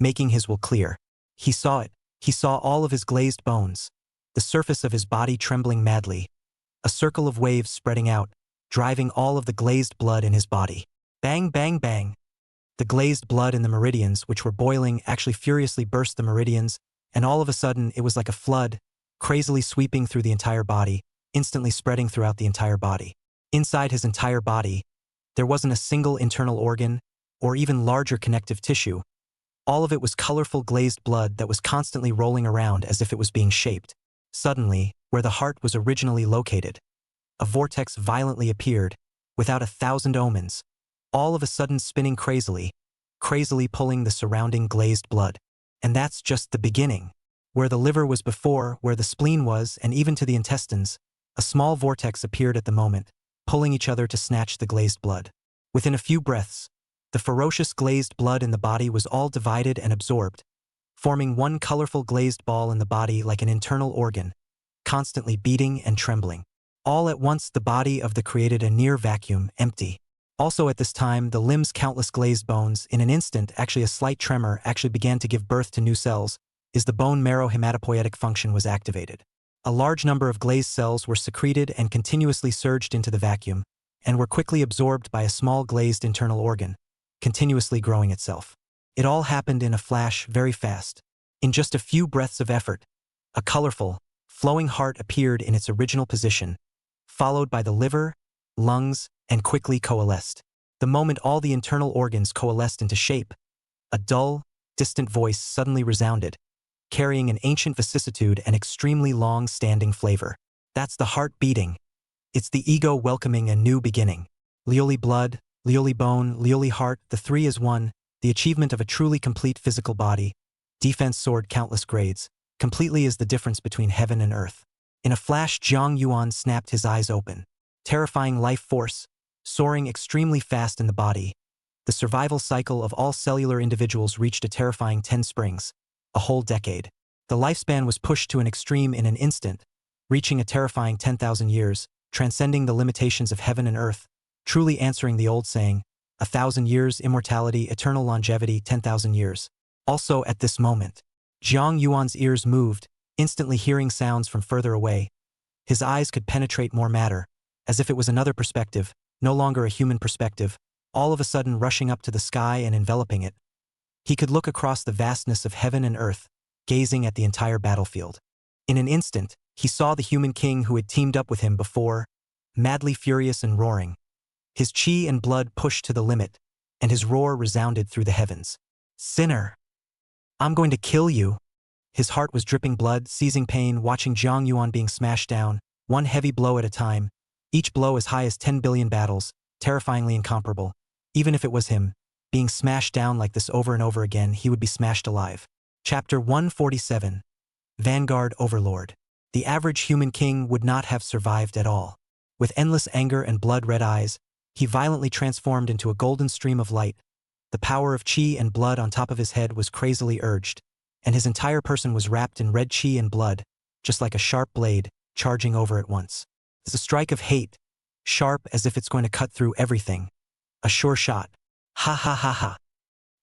making his will clear. He saw it. He saw all of his glazed bones, the surface of his body trembling madly, a circle of waves spreading out, driving all of the glazed blood in his body. Bang, bang, bang. The glazed blood in the meridians, which were boiling, actually furiously burst the meridians, and all of a sudden it was like a flood, crazily sweeping through the entire body, instantly spreading throughout the entire body. Inside his entire body, there wasn't a single internal organ, or even larger connective tissue. All of it was colorful glazed blood that was constantly rolling around as if it was being shaped. Suddenly, where the heart was originally located, a vortex violently appeared, without 1,000 omens, all of a sudden spinning crazily pulling the surrounding glazed blood. And that's just the beginning. Where the liver was before, where the spleen was, and even to the intestines, a small vortex appeared at the moment, pulling each other to snatch the glazed blood. Within a few breaths, the ferocious glazed blood in the body was all divided and absorbed, forming one colorful glazed ball in the body like an internal organ, constantly beating and trembling. All at once the body of the created a near vacuum, empty. Also at this time, the limbs' countless glazed bones, in an instant, actually a slight tremor, actually began to give birth to new cells, as the bone marrow hematopoietic function was activated. A large number of glazed cells were secreted and continuously surged into the vacuum, and were quickly absorbed by a small glazed internal organ, continuously growing itself. It all happened in a flash, very fast. In just a few breaths of effort, a colorful, flowing heart appeared in its original position, followed by the liver, lungs, and quickly coalesced. The moment all the internal organs coalesced into shape, a dull, distant voice suddenly resounded, carrying an ancient vicissitude and extremely long-standing flavor. That's the heart beating. It's the ego welcoming a new beginning. Lioli blood, Lioli bone, Lioli heart, the three as one, the achievement of a truly complete physical body. Defense sword, countless grades. Completely is the difference between heaven and earth. In a flash, Jiang Yuan snapped his eyes open. Terrifying life force, soaring extremely fast in the body. The survival cycle of all cellular individuals reached a terrifying 10 springs. A whole decade. The lifespan was pushed to an extreme in an instant, reaching a terrifying 10,000 years, transcending the limitations of heaven and earth, truly answering the old saying, 1,000 years, immortality, eternal longevity, 10,000 years. Also at this moment, Jiang Yuan's ears moved, instantly hearing sounds from further away. His eyes could penetrate more matter, as if it was another perspective, no longer a human perspective, all of a sudden rushing up to the sky and enveloping it. He could look across the vastness of heaven and earth, gazing at the entire battlefield. In an instant, he saw the human king who had teamed up with him before, madly furious and roaring. His chi and blood pushed to the limit, and his roar resounded through the heavens. Sinner! I'm going to kill you! His heart was dripping blood, seizing pain, watching Jiang Yuan being smashed down, one heavy blow at a time, each blow as high as 10 billion battles, terrifyingly incomparable. Even if it was him, being smashed down like this over and over again, he would be smashed alive. Chapter 147. Vanguard Overlord. The average human king would not have survived at all. With endless anger and blood-red eyes, he violently transformed into a golden stream of light. The power of chi and blood on top of his head was crazily urged, and his entire person was wrapped in red chi and blood, just like a sharp blade, charging over at once. It's a strike of hate, sharp as if it's going to cut through everything. A sure shot. Ha ha ha ha.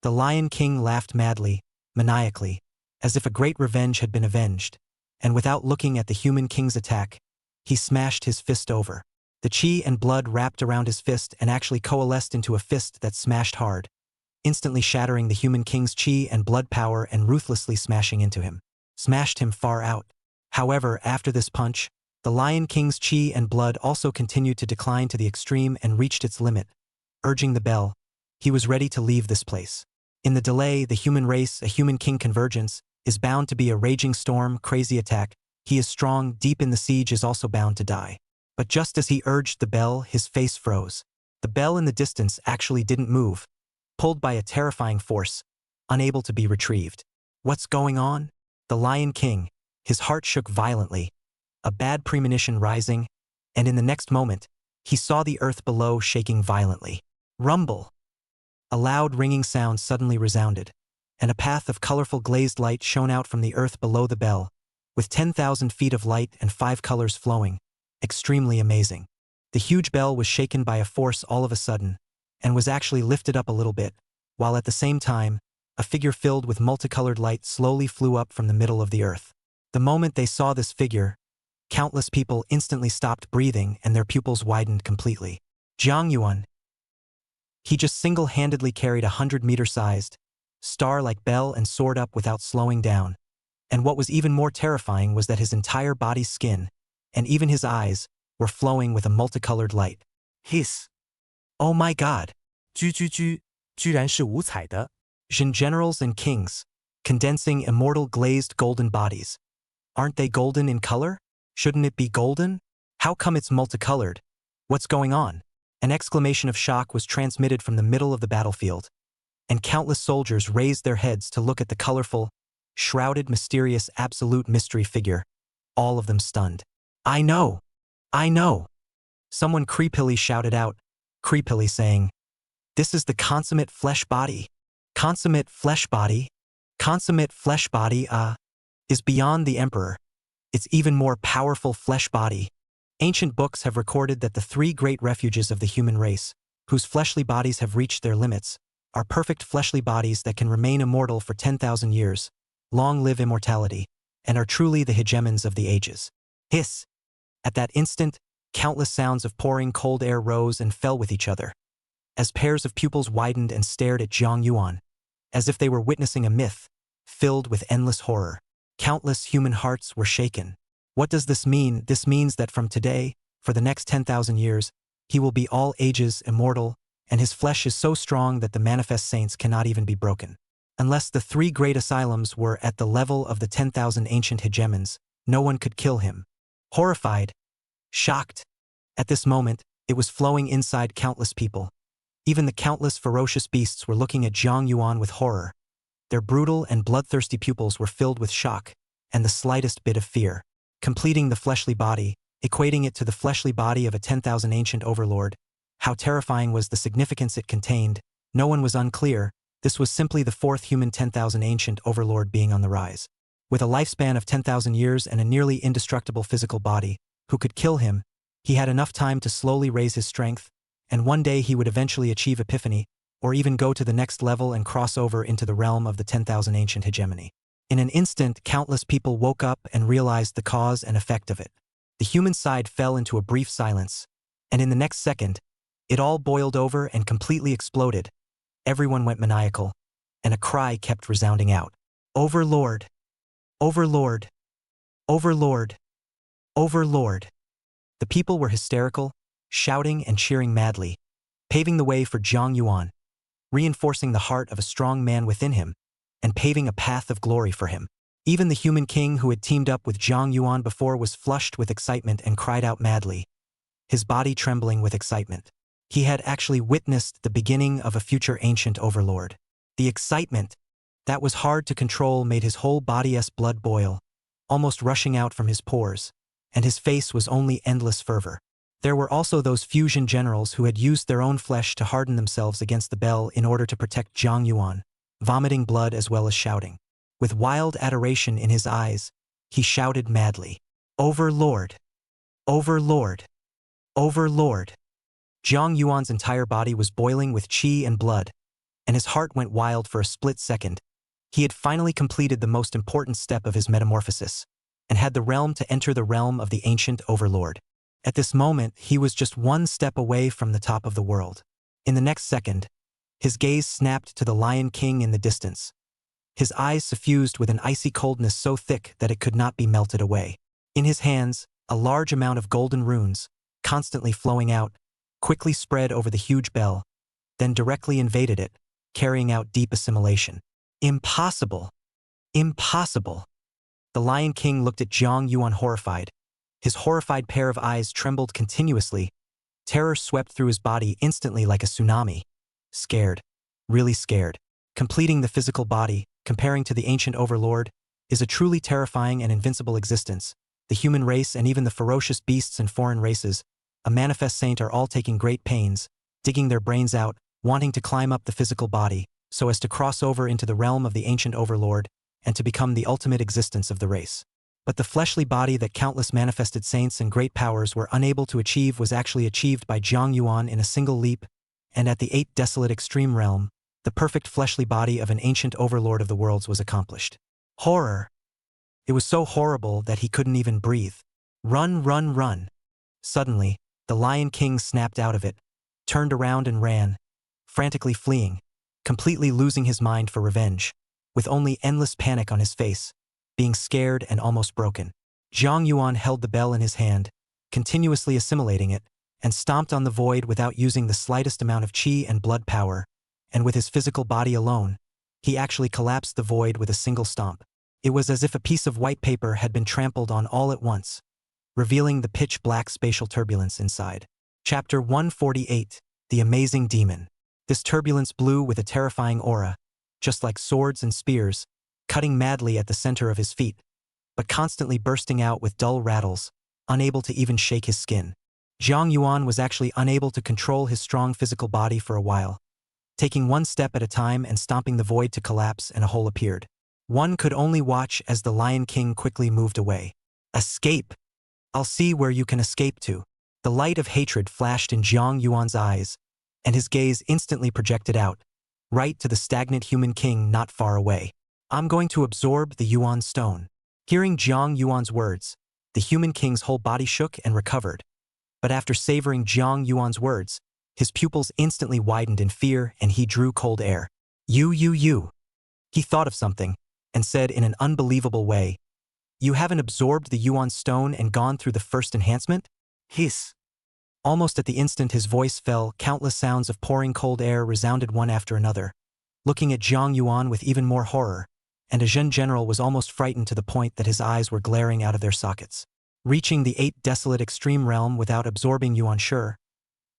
The Lion King laughed madly, maniacally, as if a great revenge had been avenged, and without looking at the human king's attack, he smashed his fist over. The chi and blood wrapped around his fist and actually coalesced into a fist that smashed hard, instantly shattering the human king's chi and blood power and ruthlessly smashing into him. Smashed him far out. However, after this punch, the Lion King's chi and blood also continued to decline to the extreme and reached its limit. Urging the bell, he was ready to leave this place. In the delay, the human race, a human king convergence, is bound to be a raging storm, crazy attack. He is strong, deep in the siege, is also bound to die. But just as he urged the bell, his face froze. The bell in the distance actually didn't move, pulled by a terrifying force, unable to be retrieved. What's going on? The Lion King, his heart shook violently, a bad premonition rising, and in the next moment, he saw the earth below shaking violently. Rumble! A loud ringing sound suddenly resounded, and a path of colorful glazed light shone out from the earth below the bell, with 10,000 feet of light and 5 colors flowing. Extremely amazing. The huge bell was shaken by a force all of a sudden, and was actually lifted up a little bit, while at the same time, a figure filled with multicolored light slowly flew up from the middle of the earth. The moment they saw this figure, countless people instantly stopped breathing and their pupils widened completely. Jiang Yuan. He just single-handedly carried 100-meter-sized, star-like bell and soared up without slowing down. And what was even more terrifying was that his entire body's skin, and even his eyes, were flowing with a multicolored light. Hiss! Oh my god! 居然是五彩的。 Jin generals and kings, condensing immortal glazed golden bodies. Aren't they golden in color? Shouldn't it be golden? How come it's multicolored? What's going on? An exclamation of shock was transmitted from the middle of the battlefield, and countless soldiers raised their heads to look at the colorful, shrouded, mysterious, absolute mystery figure, all of them stunned. I know! I know! Someone creepily shouted out, creepily saying, "This is the consummate flesh body. Consummate flesh body? Consummate flesh body, is beyond the emperor. It's even more powerful flesh body." Ancient books have recorded that the 3 great refuges of the human race, whose fleshly bodies have reached their limits, are perfect fleshly bodies that can remain immortal for 10,000 years, long live immortality, and are truly the hegemons of the ages. Hiss! At that instant, countless sounds of pouring cold air rose and fell with each other, as pairs of pupils widened and stared at Jiang Yuan, as if they were witnessing a myth, filled with endless horror. Countless human hearts were shaken. What does this mean? This means that from today, for the next 10,000 years, he will be all ages immortal, and his flesh is so strong that the manifest saints cannot even be broken. Unless the 3 great asylums were at the level of the 10,000 ancient hegemons, no one could kill him. Horrified, shocked, at this moment, it was flowing inside countless people. Even the countless ferocious beasts were looking at Zhang Yuan with horror. Their brutal and bloodthirsty pupils were filled with shock and the slightest bit of fear. Completing the fleshly body, equating it to the fleshly body of a 10,000 ancient overlord. How terrifying was the significance it contained? No one was unclear. This was simply the fourth human 10,000 ancient overlord being on the rise. With a lifespan of 10,000 years and a nearly indestructible physical body, who could kill him? He had enough time to slowly raise his strength, and one day he would eventually achieve epiphany, or even go to the next level and cross over into the realm of the 10,000 ancient hegemony. In an instant, countless people woke up and realized the cause and effect of it. The human side fell into a brief silence, and in the next second, it all boiled over and completely exploded. Everyone went maniacal, and a cry kept resounding out. Overlord! Overlord! Overlord! Overlord! The people were hysterical, shouting and cheering madly, paving the way for Zhang Yuan, reinforcing the heart of a strong man within him, and paving a path of glory for him. Even the human king who had teamed up with Zhang Yuan before was flushed with excitement and cried out madly, his body trembling with excitement. He had actually witnessed the beginning of a future ancient overlord. The excitement that was hard to control made his whole body's blood boil, almost rushing out from his pores, and his face was only endless fervor. There were also those fusion generals who had used their own flesh to harden themselves against the bell in order to protect Zhang Yuan, vomiting blood as well as shouting. With wild adoration in his eyes, he shouted madly, Overlord! Overlord! Overlord! Zhang Yuan's entire body was boiling with qi and blood, and his heart went wild for a split second. He had finally completed the most important step of his metamorphosis, and had the realm to enter the realm of the ancient overlord. At this moment, he was just one step away from the top of the world. In the next second, his gaze snapped to the Lion King in the distance. His eyes suffused with an icy coldness so thick that it could not be melted away. In his hands, a large amount of golden runes, constantly flowing out, quickly spread over the huge bell, then directly invaded it, carrying out deep assimilation. Impossible! Impossible! The Lion King looked at Zhang Yuan horrified. His horrified pair of eyes trembled continuously. Terror swept through his body instantly like a tsunami. Scared. Really scared. Completing the physical body, comparing to the ancient overlord, is a truly terrifying and invincible existence. The human race and even the ferocious beasts and foreign races, a manifest saint, are all taking great pains, digging their brains out, wanting to climb up the physical body, so as to cross over into the realm of the ancient overlord, and to become the ultimate existence of the race. But the fleshly body that countless manifested saints and great powers were unable to achieve was actually achieved by Zhang Yuan in a single leap, and at the 8th desolate extreme realm, the perfect fleshly body of an ancient overlord of the worlds was accomplished. Horror! It was so horrible that he couldn't even breathe. Run, run, run! Suddenly, the Lion King snapped out of it, turned around and ran, frantically fleeing, completely losing his mind for revenge, with only endless panic on his face, being scared and almost broken. Zhang Yuan held the bell in his hand, continuously assimilating it, and stomped on the void without using the slightest amount of qi and blood power, and with his physical body alone, he actually collapsed the void with a single stomp. It was as if a piece of white paper had been trampled on all at once, revealing the pitch-black spatial turbulence inside. Chapter 148, The Amazing Demon. This turbulence blew with a terrifying aura, just like swords and spears, cutting madly at the center of his feet, but constantly bursting out with dull rattles, unable to even shake his skin. Zhang Yuan was actually unable to control his strong physical body for a while, taking one step at a time and stomping the void to collapse, and a hole appeared. One could only watch as the Lion King quickly moved away. Escape! I'll see where you can escape to. The light of hatred flashed in Zhang Yuan's eyes, and his gaze instantly projected out, right to the stagnant human king not far away. I'm going to absorb the Yuan stone. Hearing Zhang Yuan's words, the human king's whole body shook and recovered. But after savoring Zhang Yuan's words, his pupils instantly widened in fear and he drew cold air. You. He thought of something, and said in an unbelievable way, You haven't absorbed the Yuan stone and gone through the first enhancement? Hiss. Almost at the instant his voice fell, countless sounds of pouring cold air resounded one after another, looking at Zhang Yuan with even more horror, and a Zhen general was almost frightened to the point that his eyes were glaring out of their sockets. Reaching the 8th desolate extreme realm without absorbing Yuan Shi,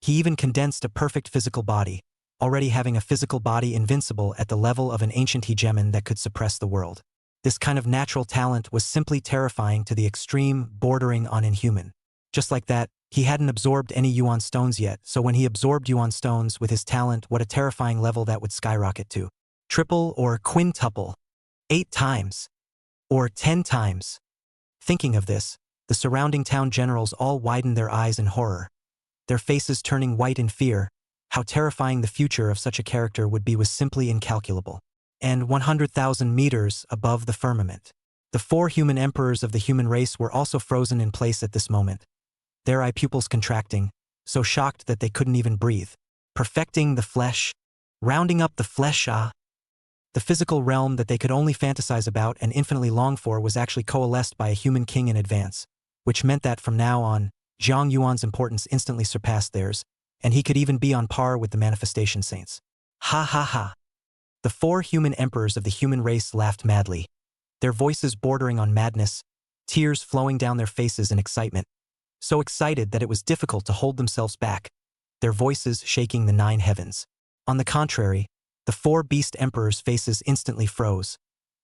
he even condensed a perfect physical body, already having a physical body invincible at the level of an ancient hegemon that could suppress the world. This kind of natural talent was simply terrifying to the extreme, bordering on inhuman. Just like that, he hadn't absorbed any yuan stones yet, so when he absorbed yuan stones with his talent, what a terrifying level that would skyrocket to. Triple or quintuple. 8 times. Or 10 times. Thinking of this, the surrounding town generals all widened their eyes in horror, their faces turning white in fear. How terrifying the future of such a character would be was simply incalculable. And 100,000 meters above the firmament, the 4 human emperors of the human race were also frozen in place at this moment, their eye pupils contracting, so shocked that they couldn't even breathe. Perfecting the flesh, rounding up the flesh, the physical realm that they could only fantasize about and infinitely long for was actually coalesced by a human king in advance, which meant that from now on, Zhang Yuan's importance instantly surpassed theirs, and he could even be on par with the manifestation saints. Ha ha ha. The 4 human emperors of the human race laughed madly, their voices bordering on madness, tears flowing down their faces in excitement. So excited that it was difficult to hold themselves back, their voices shaking the 9 heavens. On the contrary, the 4 beast emperors' faces instantly froze,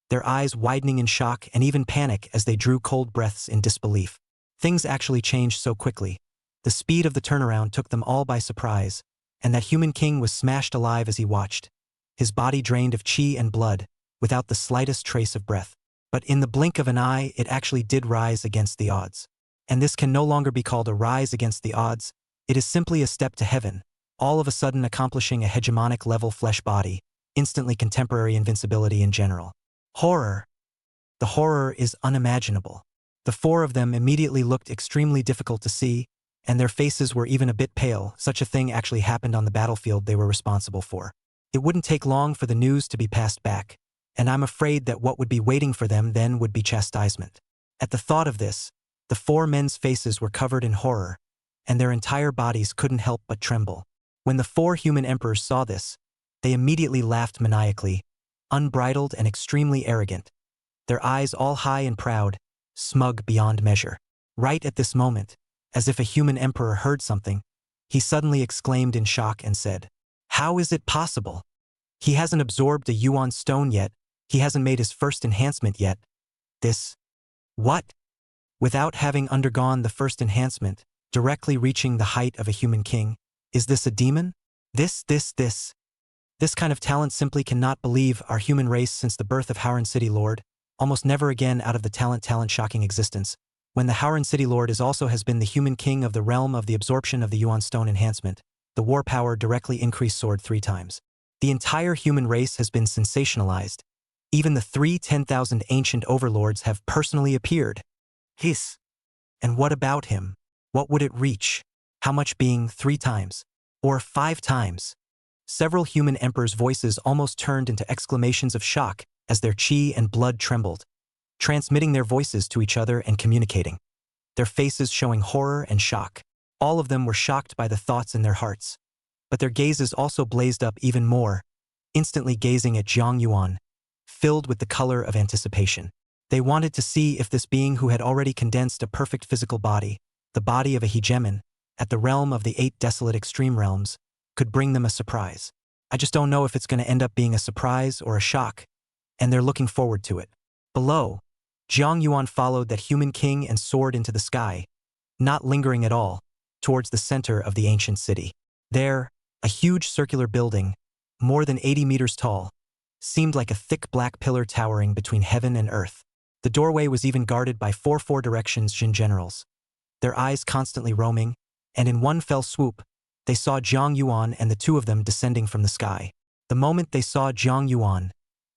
their eyes widening in shock and even panic as they drew cold breaths in disbelief. Things actually changed so quickly. The speed of the turnaround took them all by surprise, and that human king was smashed alive as he watched, his body drained of chi and blood, without the slightest trace of breath. But in the blink of an eye, it actually did rise against the odds. And this can no longer be called a rise against the odds, it is simply a step to heaven, all of a sudden accomplishing a hegemonic level flesh body, instantly contemporary invincibility in general. Horror. The horror is unimaginable. The 4 of them immediately looked extremely difficult to see, and their faces were even a bit pale. Such a thing actually happened on the battlefield they were responsible for. It wouldn't take long for the news to be passed back, and I'm afraid that what would be waiting for them then would be chastisement. At the thought of this, the 4 men's faces were covered in horror, and their entire bodies couldn't help but tremble. When the 4 human emperors saw this, they immediately laughed maniacally, unbridled and extremely arrogant, their eyes all high and proud, smug beyond measure. Right at this moment, as if a human emperor heard something, he suddenly exclaimed in shock and said, "How is it possible? He hasn't absorbed a yuan stone yet, he hasn't made his first enhancement yet. This? What? Without having undergone the first enhancement, directly reaching the height of a human king, is this a demon? This kind of talent simply cannot believe our human race since the birth of Howran City Lord, almost never again out of the talent shocking existence, when the Howran City Lord also has been the human king of the realm of the absorption of the yuan stone enhancement, the war power directly increased sword 3 times. The entire human race has been sensationalized. Even the 3 10,000 ancient overlords have personally appeared. Hiss. And what about him? What would it reach? How much being 3 times? Or 5 times? Several human emperors' voices almost turned into exclamations of shock as their chi and blood trembled, transmitting their voices to each other and communicating, their faces showing horror and shock. All of them were shocked by the thoughts in their hearts, but their gazes also blazed up even more, instantly gazing at Zhang Yuan, filled with the color of anticipation. They wanted to see if this being who had already condensed a perfect physical body, the body of a hegemon, at the realm of the 8 desolate extreme realms, could bring them a surprise. I just don't know if it's going to end up being a surprise or a shock, and they're looking forward to it. Below, Zhang Yuan followed that human king and soared into the sky, not lingering at all, towards the center of the ancient city. There, a huge circular building, more than 80 meters tall, seemed like a thick black pillar towering between heaven and earth. The doorway was even guarded by 4 directions Jin generals, their eyes constantly roaming, and in one fell swoop, they saw Zhang Yuan and the 2 of them descending from the sky. The moment they saw Zhang Yuan,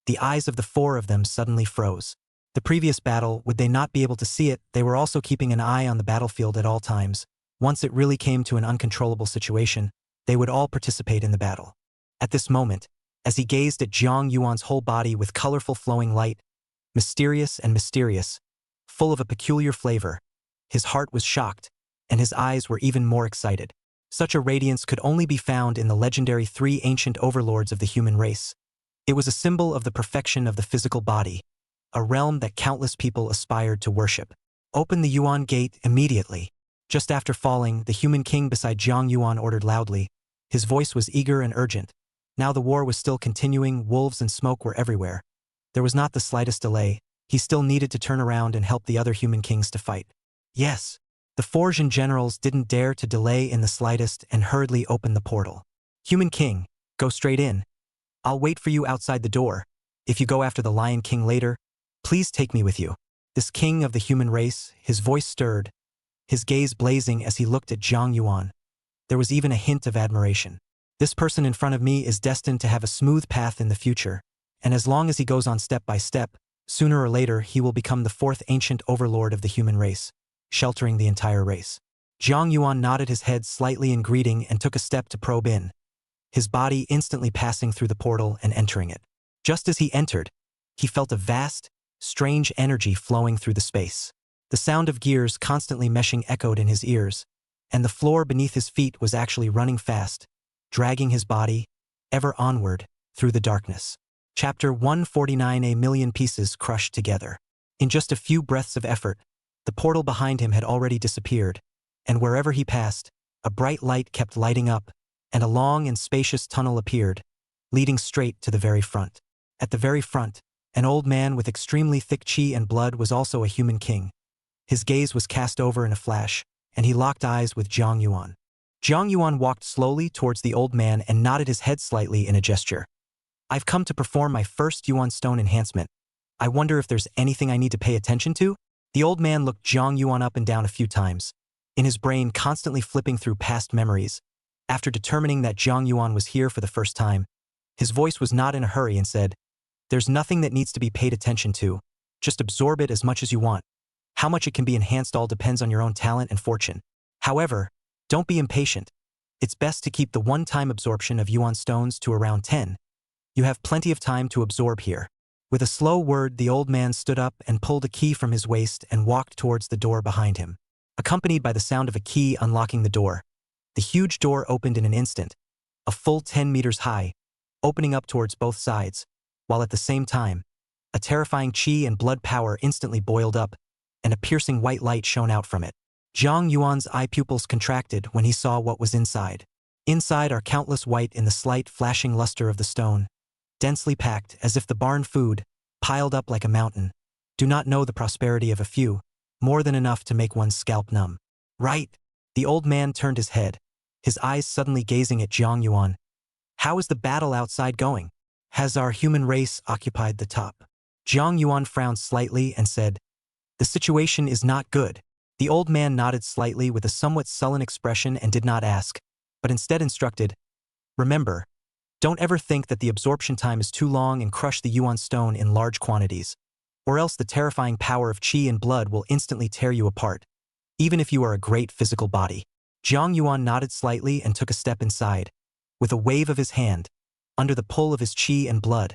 the eyes of the 4 of them suddenly froze. The previous battle, would they not be able to see it, they were also keeping an eye on the battlefield at all times. Once it really came to an uncontrollable situation, they would all participate in the battle. At this moment, as he gazed at Zhang Yuan's whole body with colorful flowing light, mysterious, full of a peculiar flavor, his heart was shocked, and his eyes were even more excited. Such a radiance could only be found in the legendary 3 ancient overlords of the human race. It was a symbol of the perfection of the physical body, a realm that countless people aspired to worship. Open the Yuan gate immediately. Just after falling, the human king beside Zhang Yuan ordered loudly. His voice was eager and urgent, Now the war was still continuing, wolves and smoke were everywhere. There was not the slightest delay. He still needed to turn around and help the other human kings to fight. Yes. The Foresian generals didn't dare to delay in the slightest and hurriedly opened the portal. Human king, go straight in. I'll wait for you outside the door. If you go after the Lion King later, please take me with you. This king of the human race, his voice stirred, his gaze blazing as he looked at Zhang Yuan. There was even a hint of admiration. This person in front of me is destined to have a smooth path in the future, and as long as he goes on step by step, sooner or later he will become the fourth ancient overlord of the human race, sheltering the entire race. Zhang Yuan nodded his head slightly in greeting and took a step to probe in, his body instantly passing through the portal and entering it. Just as he entered, he felt a vast, strange energy flowing through the space. The sound of gears constantly meshing echoed in his ears, and the floor beneath his feet was actually running fast, dragging his body, ever onward, through the darkness. Chapter 149. A million pieces crushed together. In just a few breaths of effort, the portal behind him had already disappeared, and wherever he passed, a bright light kept lighting up, and a long and spacious tunnel appeared, leading straight to the very front. At the very front, an old man with extremely thick chi and blood was also a human king. His gaze was cast over in a flash, and he locked eyes with Zhang Yuan. Zhang Yuan walked slowly towards the old man and nodded his head slightly in a gesture. I've come to perform my first Yuan stone enhancement. I wonder if there's anything I need to pay attention to? The old man looked Zhang Yuan up and down a few times, in his brain constantly flipping through past memories. After determining that Zhang Yuan was here for the first time, his voice was not in a hurry and said, "There's nothing that needs to be paid attention to. Just absorb it as much as you want. How much it can be enhanced all depends on your own talent and fortune. However, don't be impatient. It's best to keep the one-time absorption of Yuan stones to around 10. You have plenty of time to absorb here." With a slow word, the old man stood up and pulled a key from his waist and walked towards the door behind him. Accompanied by the sound of a key unlocking the door, the huge door opened in an instant, a full 10 meters high, opening up towards both sides, while at the same time, a terrifying chi and blood power instantly boiled up, and a piercing white light shone out from it. Zhang Yuan's eye pupils contracted when he saw what was inside. Inside are countless white in the slight flashing luster of the stone, densely packed as if the barn food, piled up like a mountain. Do not know the prosperity of a few, more than enough to make one's scalp numb. Right. The old man turned his head, his eyes suddenly gazing at Zhang Yuan. How is the battle outside going? Has our human race occupied the top? Zhang Yuan frowned slightly and said, "The situation is not good." The old man nodded slightly with a somewhat sullen expression and did not ask, but instead instructed, "Remember, don't ever think that the absorption time is too long and crush the Yuan stone in large quantities, or else the terrifying power of chi and blood will instantly tear you apart, even if you are a great physical body." Zhang Yuan nodded slightly and took a step inside. With a wave of his hand, under the pull of his chi and blood,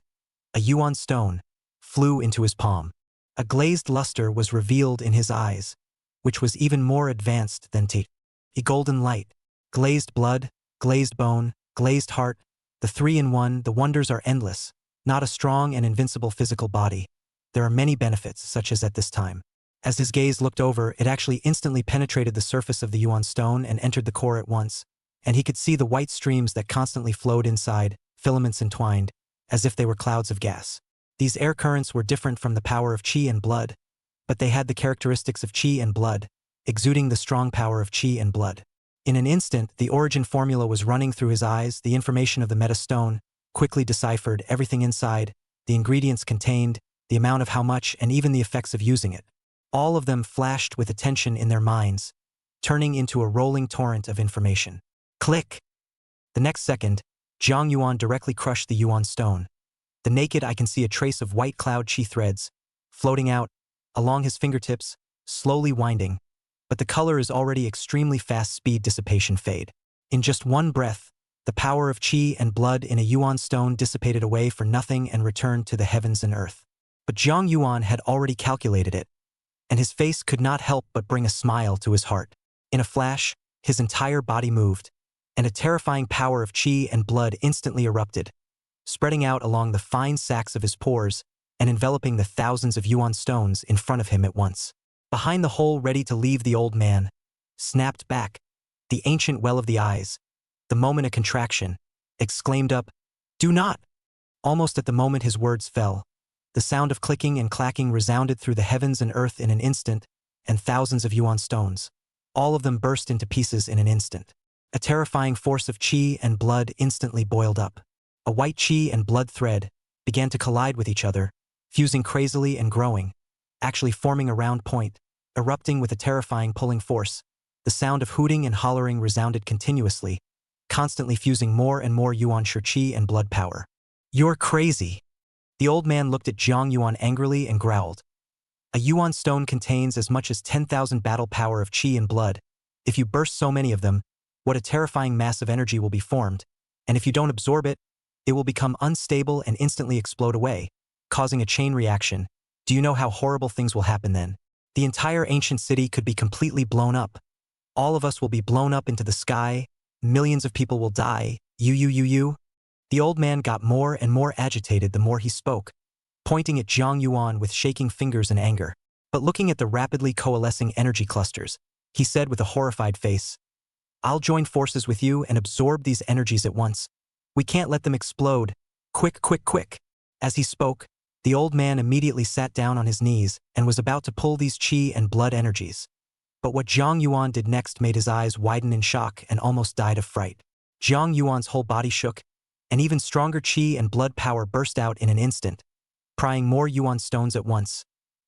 a Yuan stone flew into his palm. A glazed luster was revealed in his eyes, which was even more advanced than a golden light. Glazed blood, glazed bone, glazed heart, the three in one, the wonders are endless. Not a strong and invincible physical body. There are many benefits, such as at this time. As his gaze looked over, it actually instantly penetrated the surface of the Yuan stone and entered the core at once, and he could see the white streams that constantly flowed inside, filaments entwined, as if they were clouds of gas. These air currents were different from the power of chi and blood, but they had the characteristics of chi and blood, exuding the strong power of chi and blood. In an instant, the origin formula was running through his eyes, the information of the meta stone, quickly deciphered, everything inside, the ingredients contained, the amount of how much, and even the effects of using it. All of them flashed with attention in their minds, turning into a rolling torrent of information. Click! The next second, Zhang Yuan directly crushed the Yuan stone. The naked eye can see a trace of white cloud chi threads, floating out, along his fingertips, slowly winding, but the color is already extremely fast speed dissipation fade. In just one breath, the power of chi and blood in a Yuan stone dissipated away for nothing and returned to the heavens and earth. But Zhang Yuan had already calculated it, and his face could not help but bring a smile to his heart. In a flash, his entire body moved, and a terrifying power of chi and blood instantly erupted, spreading out along the fine sacs of his pores and enveloping the thousands of Yuan stones in front of him at once. Behind the hole ready to leave, the old man snapped back, the ancient well of the eyes, the moment a contraction, exclaimed up, Do not! Almost at the moment his words fell, the sound of clicking and clacking resounded through the heavens and earth in an instant, and thousands of yuan stones. All of them burst into pieces in an instant. A terrifying force of qi and blood instantly boiled up. A white qi and blood thread began to collide with each other, fusing crazily and growing, actually forming a round point, erupting with a terrifying pulling force. The sound of hooting and hollering resounded continuously, constantly fusing more and more yuan qi and blood power. You're crazy! The old man looked at Jiang Yuan angrily and growled. A yuan stone contains as much as 10,000 battle power of qi and blood. If you burst so many of them, what a terrifying mass of energy will be formed, and if you don't absorb it, it will become unstable and instantly explode away, causing a chain reaction. Do you know how horrible things will happen then? The entire ancient city could be completely blown up. All of us will be blown up into the sky, millions of people will die, you. The old man got more and more agitated the more he spoke, pointing at Jiang Yuan with shaking fingers in anger. But looking at the rapidly coalescing energy clusters, he said with a horrified face, I'll join forces with you and absorb these energies at once. We can't let them explode. Quick. As he spoke, the old man immediately sat down on his knees and was about to pull these qi and blood energies. But what Jiang Yuan did next made his eyes widen in shock and almost died of fright. Jiang Yuan's whole body shook, and even stronger qi and blood power burst out in an instant, prying more yuan stones at once.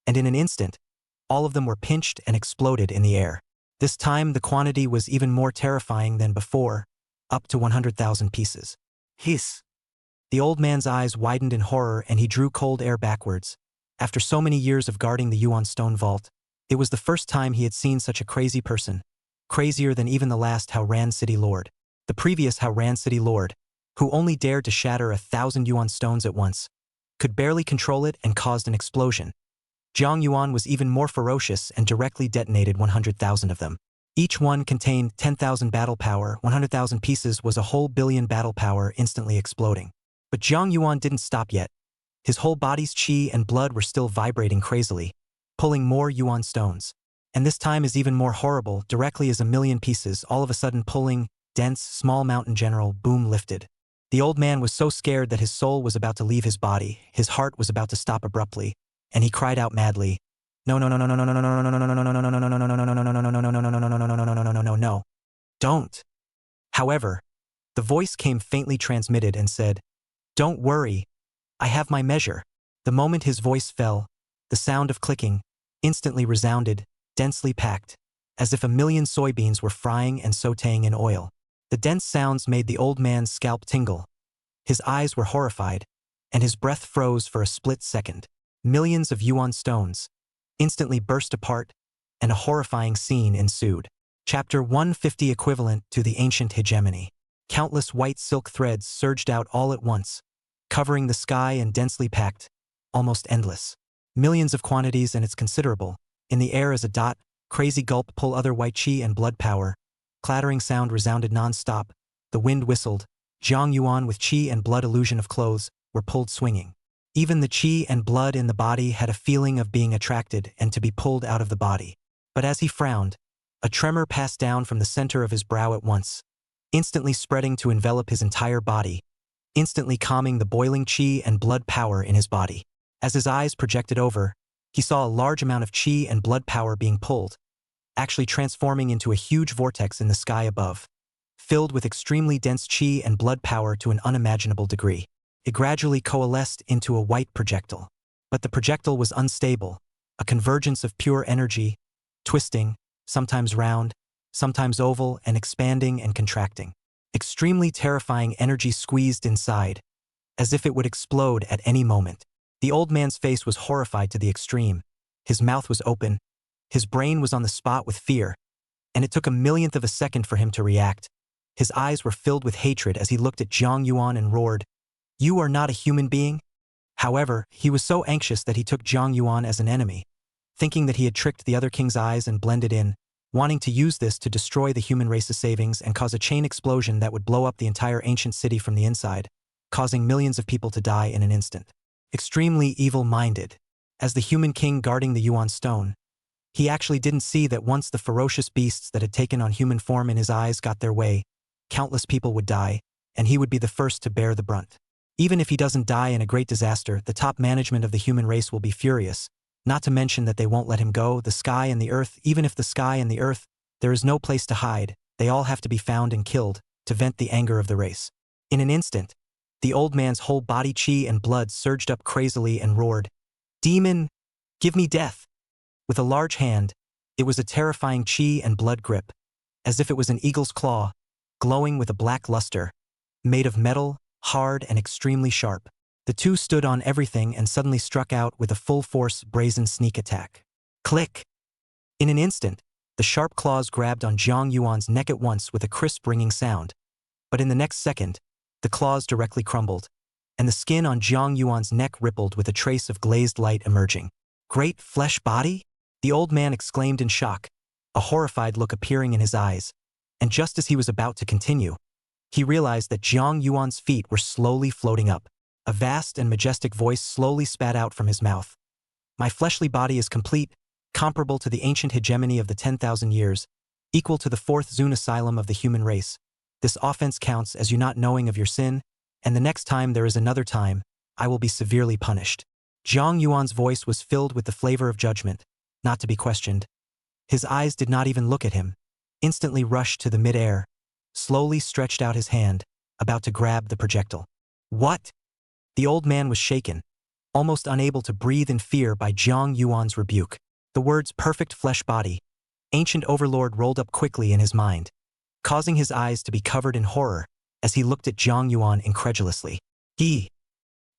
And in an instant, all of them were pinched and exploded in the air. This time the quantity was even more terrifying than before, up to 100,000 pieces. Hiss! The old man's eyes widened in horror and he drew cold air backwards. After so many years of guarding the yuan stone vault, it was the first time he had seen such a crazy person, crazier than even the last Haoran City Lord. The previous Haoran City Lord, who only dared to shatter 1,000 yuan stones at once, could barely control it and caused an explosion. Jiang Yuan was even more ferocious and directly detonated 100,000 of them. Each one contained 10,000 battle power, 100,000 pieces was a whole billion battle power instantly exploding. But Jiang Yuan didn't stop yet. His whole body's qi and blood were still vibrating crazily, pulling more yuan stones. And this time is even more horrible, directly as a million pieces all of a sudden pulling, dense, small mountain general, boom lifted. The old man was so scared that his soul was about to leave his body, his heart was about to stop abruptly, and he cried out madly, No, don't. However, the voice came faintly transmitted and said, Don't worry, I have my measure. The moment his voice fell, the sound of clicking instantly resounded, densely packed, as if a million soybeans were frying and sautéing in oil. The dense sounds made the old man's scalp tingle. His eyes were horrified, and his breath froze for a split second. Millions of yuan stones instantly burst apart, and a horrifying scene ensued. Chapter 150 equivalent to the ancient hegemony. Countless white silk threads surged out all at once, covering the sky and densely packed, almost endless. Millions of quantities and it's considerable. In the air as a dot, crazy gulp pull other white qi and blood power. Clattering sound resounded non-stop. The wind whistled. Jiang Yuan with qi and blood illusion of clothes were pulled swinging. Even the qi and blood in the body had a feeling of being attracted and to be pulled out of the body. But as he frowned, a tremor passed down from the center of his brow at once, instantly spreading to envelop his entire body, instantly calming the boiling qi and blood power in his body. As his eyes projected over, he saw a large amount of qi and blood power being pulled, actually transforming into a huge vortex in the sky above, filled with extremely dense qi and blood power to an unimaginable degree. It gradually coalesced into a white projectile. But the projectile was unstable, a convergence of pure energy, twisting, sometimes round, sometimes oval, and expanding and contracting. Extremely terrifying energy squeezed inside, as if it would explode at any moment. The old man's face was horrified to the extreme. His mouth was open. His brain was on the spot with fear, and it took a millionth of a second for him to react. His eyes were filled with hatred as he looked at Jiang Yuan and roared, You are not a human being? However, he was so anxious that he took Jiang Yuan as an enemy, thinking that he had tricked the other king's eyes and blended in, wanting to use this to destroy the human race's savings and cause a chain explosion that would blow up the entire ancient city from the inside, causing millions of people to die in an instant. Extremely evil-minded. As the human king guarding the yuan stone, he actually didn't see that once the ferocious beasts that had taken on human form in his eyes got their way, countless people would die, and he would be the first to bear the brunt. Even if he doesn't die in a great disaster, the top management of the human race will be furious, not to mention that they won't let him go. The sky and the earth, even if the sky and the earth, there is no place to hide, they all have to be found and killed to vent the anger of the race. In an instant, the old man's whole body, chi and blood, surged up crazily and roared, "Demon, give me death!" With a large hand, it was a terrifying chi and blood grip, as if it was an eagle's claw, glowing with a black luster, made of metal, hard and extremely sharp. The two stood on everything and suddenly struck out with a full-force, brazen sneak attack. Click! In an instant, the sharp claws grabbed on Jiang Yuan's neck at once with a crisp ringing sound, but in the next second, the claws directly crumbled, and the skin on Jiang Yuan's neck rippled with a trace of glazed light emerging. "Great flesh body?" the old man exclaimed in shock, a horrified look appearing in his eyes, and just as he was about to continue, he realized that Jiang Yuan's feet were slowly floating up. A vast and majestic voice slowly spat out from his mouth. "My fleshly body is complete, comparable to the ancient hegemony of the 10,000 years, equal to the fourth Zun asylum of the human race. This offense counts as you not knowing of your sin, and the next time there is another time, I will be severely punished." Jiang Yuan's voice was filled with the flavor of judgment, not to be questioned. His eyes did not even look at him, instantly rushed to the mid-air, slowly stretched out his hand, about to grab the projectile. "What?" The old man was shaken, almost unable to breathe in fear by Jiang Yuan's rebuke. The words "perfect flesh body," ancient overlord, rolled up quickly in his mind, causing his eyes to be covered in horror as he looked at Jiang Yuan incredulously. He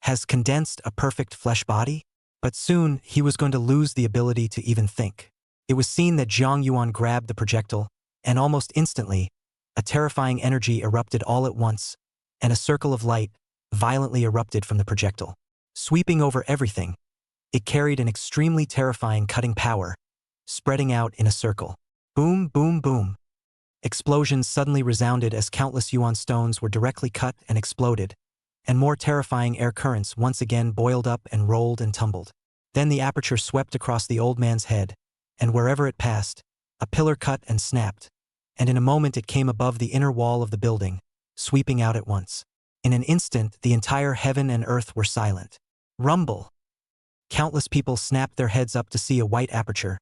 has condensed a perfect flesh body? But soon he was going to lose the ability to even think. It was seen that Jiang Yuan grabbed the projectile, and almost instantly, a terrifying energy erupted all at once, and a circle of light violently erupted from the projectile. Sweeping over everything, it carried an extremely terrifying cutting power, spreading out in a circle. Boom, boom, boom. Explosions suddenly resounded as countless yuan stones were directly cut and exploded, and more terrifying air currents once again boiled up and rolled and tumbled. Then the aperture swept across the old man's head, and wherever it passed, a pillar cut and snapped, and in a moment it came above the inner wall of the building, sweeping out at once. In an instant, the entire heaven and earth were silent. Rumble! Countless people snapped their heads up to see a white aperture,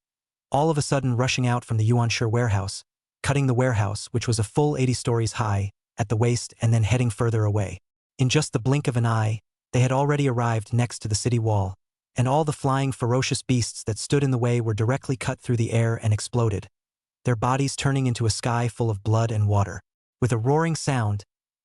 all of a sudden rushing out from the Yuanshe warehouse, cutting the warehouse, which was a full 80 stories high, at the waist and then heading further away. In just the blink of an eye, they had already arrived next to the city wall, and all the flying ferocious beasts that stood in the way were directly cut through the air and exploded, their bodies turning into a sky full of blood and water. With a roaring sound,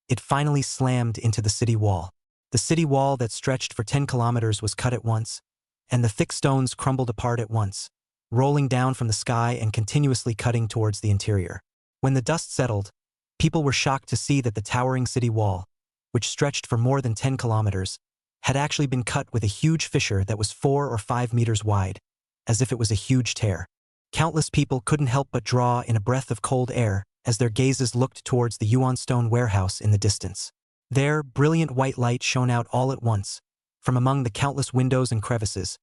it finally slammed into the city wall. The city wall that stretched for 10 kilometers was cut at once, and the thick stones crumbled apart at once, rolling down from the sky and continuously cutting towards the interior. When the dust settled, people were shocked to see that the towering city wall, which stretched for more than 10 kilometers, had actually been cut with a huge fissure that was 4 or 5 meters wide, as if it was a huge tear. Countless people couldn't help but draw in a breath of cold air as their gazes looked towards the Yuan stone warehouse in the distance. There, brilliant white light shone out all at once, from among the countless windows and crevices,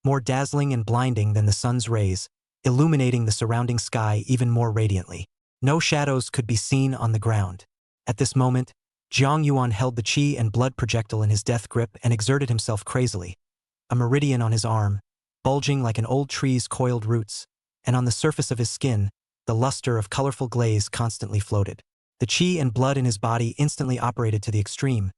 more dazzling and blinding than the sun's rays, illuminating the surrounding sky even more radiantly. No shadows could be seen on the ground. At this moment, Jiang Yuan held the chi and blood projectile in his death grip and exerted himself crazily. A meridian on his arm, bulging like an old tree's coiled roots, and on the surface of his skin, the luster of colorful glaze constantly floated. The chi and blood in his body instantly operated to the extreme,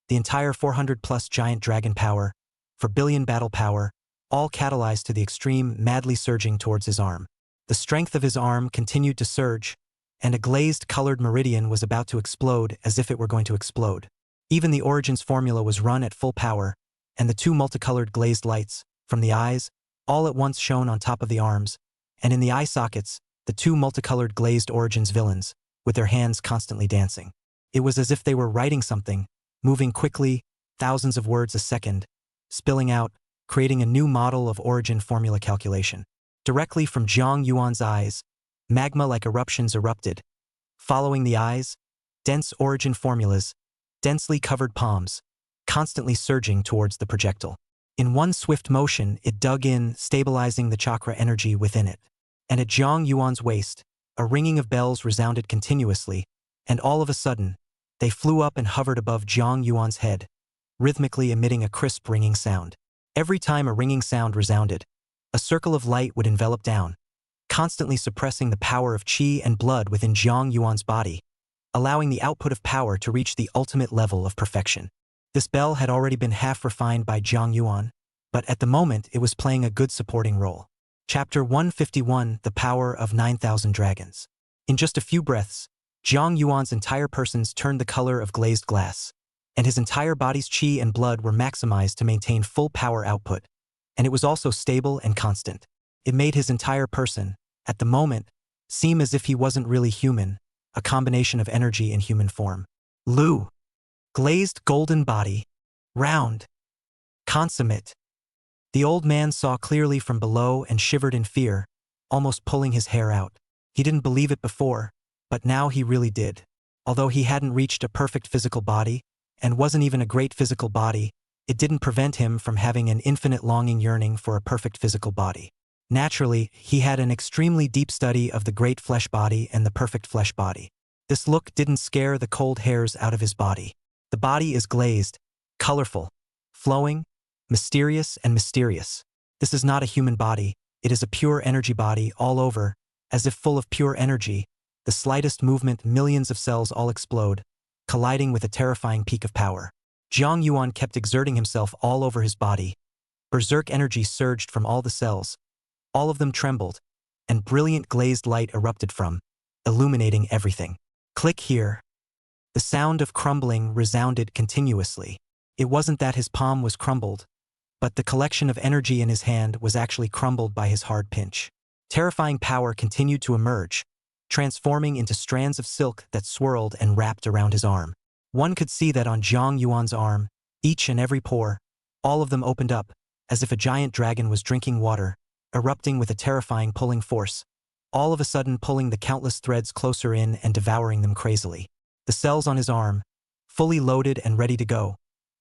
the entire 400-plus giant dragon power, 4 billion battle power, all catalyzed to the extreme, madly surging towards his arm. The strength of his arm continued to surge, and a glazed colored meridian was about to explode as if it were going to explode. Even the Origins formula was run at full power, and the 2 multicolored glazed lights, from the eyes, all at once shone on top of the arms, and in the eye sockets, the 2 multicolored glazed Origins villains, with their hands constantly dancing. It was as if they were writing something, moving quickly, thousands of words a second, spilling out, creating a new model of origin formula calculation. Directly from Jiang Yuan's eyes, magma-like eruptions erupted. Following the eyes, dense origin formulas, densely covered palms, constantly surging towards the projectile. In one swift motion, it dug in, stabilizing the chakra energy within it. And at Jiang Yuan's waist, a ringing of bells resounded continuously, and all of a sudden, they flew up and hovered above Jiang Yuan's head, rhythmically emitting a crisp ringing sound. Every time a ringing sound resounded, a circle of light would envelop down, constantly suppressing the power of qi and blood within Jiang Yuan's body, allowing the output of power to reach the ultimate level of perfection. This bell had already been half refined by Jiang Yuan, but at the moment it was playing a good supporting role. Chapter 151, The Power of 9,000 Dragons. In just a few breaths, Jiang Yuan's entire persons turned the color of glazed glass, and his entire body's qi and blood were maximized to maintain full power output, and it was also stable and constant. It made his entire person, at the moment, seem as if he wasn't really human, a combination of energy and human form. Lu. Glazed golden body. Round. Consummate. The old man saw clearly from below and shivered in fear, almost pulling his hair out. He didn't believe it before, but now he really did. Although he hadn't reached a perfect physical body, and wasn't even a great physical body, it didn't prevent him from having an infinite longing yearning for a perfect physical body. Naturally, he had an extremely deep study of the great flesh body and the perfect flesh body. This look didn't scare the cold hairs out of his body. The body is glazed, colorful, flowing, mysterious and mysterious. This is not a human body, it is a pure energy body all over, as if full of pure energy. The slightest movement, millions of cells all explode, colliding with a terrifying peak of power. Jiang Yuan kept exerting himself all over his body. Berserk energy surged from all the cells. All of them trembled, and brilliant glazed light erupted from, illuminating everything. Click here. The sound of crumbling resounded continuously. It wasn't that his palm was crumbled, but the collection of energy in his hand was actually crumbled by his hard pinch. Terrifying power continued to emerge, transforming into strands of silk that swirled and wrapped around his arm. One could see that on Jiang Yuan's arm, each and every pore, all of them opened up, as if a giant dragon was drinking water, erupting with a terrifying pulling force, all of a sudden pulling the countless threads closer in and devouring them crazily. The cells on his arm, fully loaded and ready to go,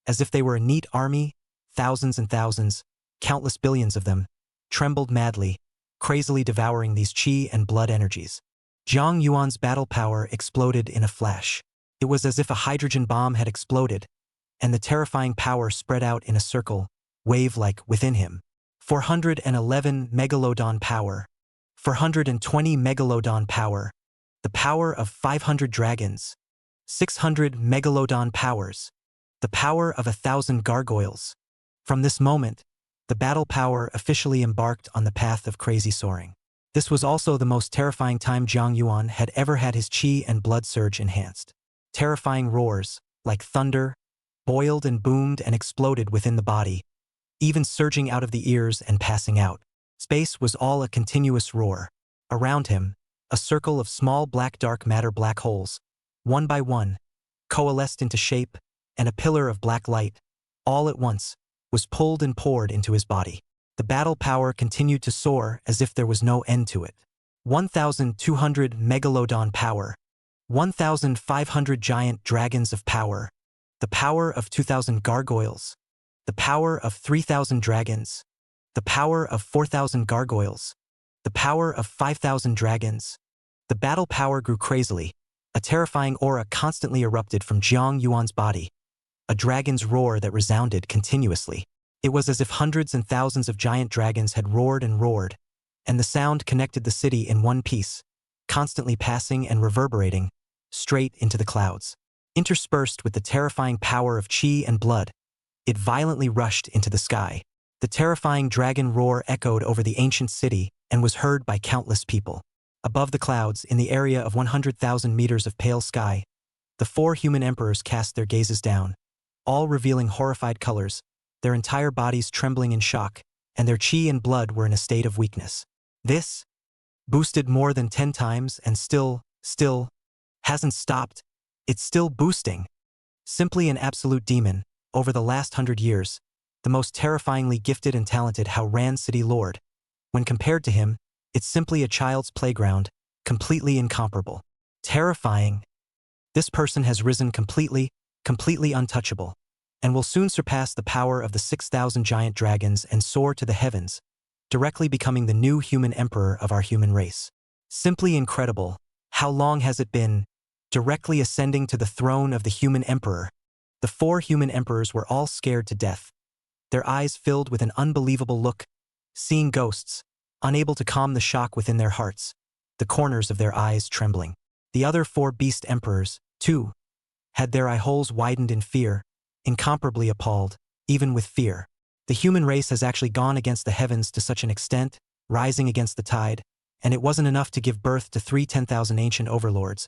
as if they were a neat army, thousands and thousands, countless billions of them, trembled madly, crazily devouring these qi and blood energies. Jiang Yuan's battle power exploded in a flash. It was as if a hydrogen bomb had exploded, and the terrifying power spread out in a circle, wave-like within him. 411 megalodon power. 420 megalodon power. The power of 500 dragons. 600 megalodon powers. The power of 1,000 gargoyles. From this moment, the battle power officially embarked on the path of crazy soaring. This was also the most terrifying time Jiang Yuan had ever had his qi and blood surge enhanced. Terrifying roars, like thunder, boiled and boomed and exploded within the body, even surging out of the ears and passing out. Space was all a continuous roar. Around him, a circle of small black dark matter black holes, one by one, coalesced into shape, and a pillar of black light, all at once, was pulled and poured into his body. The battle power continued to soar as if there was no end to it. 1,200 megalodon power. 1,500 giant dragons of power. The power of 2,000 gargoyles. The power of 3,000 dragons. The power of 4,000 gargoyles. The power of 5,000 dragons. The battle power grew crazily. A terrifying aura constantly erupted from Jiang Yuan's body. A dragon's roar that resounded continuously. It was as if hundreds and thousands of giant dragons had roared, and the sound connected the city in one piece, constantly passing and reverberating, straight into the clouds. Interspersed with the terrifying power of qi and blood, it violently rushed into the sky. The terrifying dragon roar echoed over the ancient city and was heard by countless people. Above the clouds, in the area of 100,000 meters of pale sky, the four human emperors cast their gazes down, all revealing horrified colors, their entire bodies trembling in shock, and their qi and blood were in a state of weakness. This, boosted more than 10 times and still, hasn't stopped. It's still boosting. Simply an absolute demon, over the last 100 years, the most terrifyingly gifted and talented Haoran City Lord. When compared to him, it's simply a child's playground, completely incomparable. Terrifying. This person has risen completely untouchable, and will soon surpass the power of the 6,000 giant dragons and soar to the heavens, directly becoming the new human emperor of our human race. Simply incredible. How long has it been? Directly ascending to the throne of the human emperor. The 4 human emperors were all scared to death. Their eyes filled with an unbelievable look, seeing ghosts, unable to calm the shock within their hearts, the corners of their eyes trembling. The other 4 beast emperors, too, had their eye holes widened in fear, incomparably appalled, even with fear. The human race has actually gone against the heavens to such an extent, rising against the tide, and it wasn't enough to give birth to 3 10,000 ancient overlords,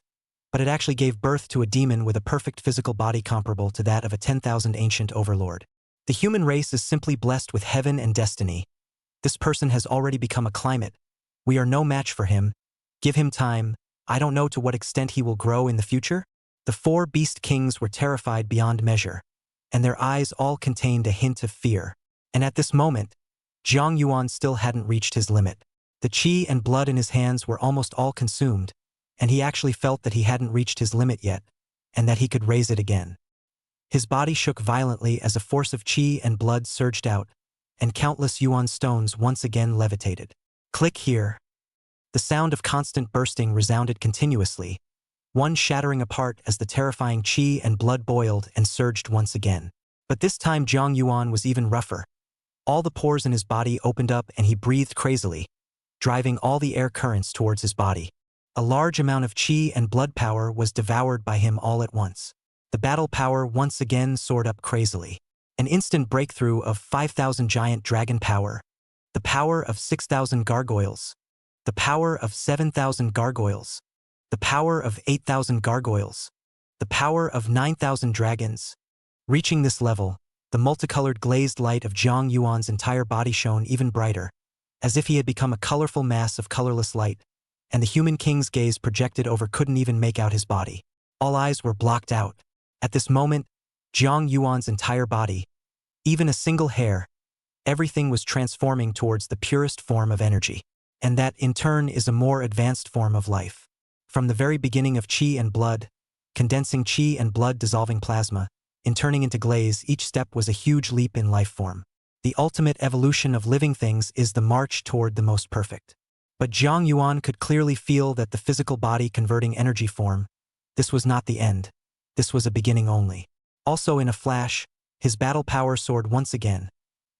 but it actually gave birth to a demon with a perfect physical body comparable to that of a 10,000 ancient overlord. The human race is simply blessed with heaven and destiny. This person has already become a climate. We are no match for him. Give him time. I don't know to what extent he will grow in the future. The 4 beast kings were terrified beyond measure, and their eyes all contained a hint of fear. And at this moment, Jiang Yuan still hadn't reached his limit. The qi and blood in his hands were almost all consumed, and he actually felt that he hadn't reached his limit yet, and that he could raise it again. His body shook violently as a force of qi and blood surged out, and countless yuan stones once again levitated. Click here. The sound of constant bursting resounded continuously, one shattering apart as the terrifying qi and blood boiled and surged once again. But this time Jiang Yuan was even rougher. All the pores in his body opened up and he breathed crazily, driving all the air currents towards his body. A large amount of qi and blood power was devoured by him all at once. The battle power once again soared up crazily. An instant breakthrough of 5,000 giant dragon power, the power of 6,000 gargoyles, the power of 7,000 gargoyles, the power of 8,000 gargoyles, the power of 9,000 dragons. Reaching this level, the multicolored glazed light of Jiang Yuan's entire body shone even brighter, as if he had become a colorful mass of colorless light, and the human king's gaze projected over couldn't even make out his body. All eyes were blocked out. At this moment, Jiang Yuan's entire body, even a single hair, everything was transforming towards the purest form of energy. And that, in turn, is a more advanced form of life. From the very beginning of qi and blood, condensing qi and blood dissolving plasma, in turning into glaze, each step was a huge leap in life form. The ultimate evolution of living things is the march toward the most perfect. But Jiang Yuan could clearly feel that the physical body converting energy form, this was not the end. This was a beginning only. Also in a flash, his battle power soared once again,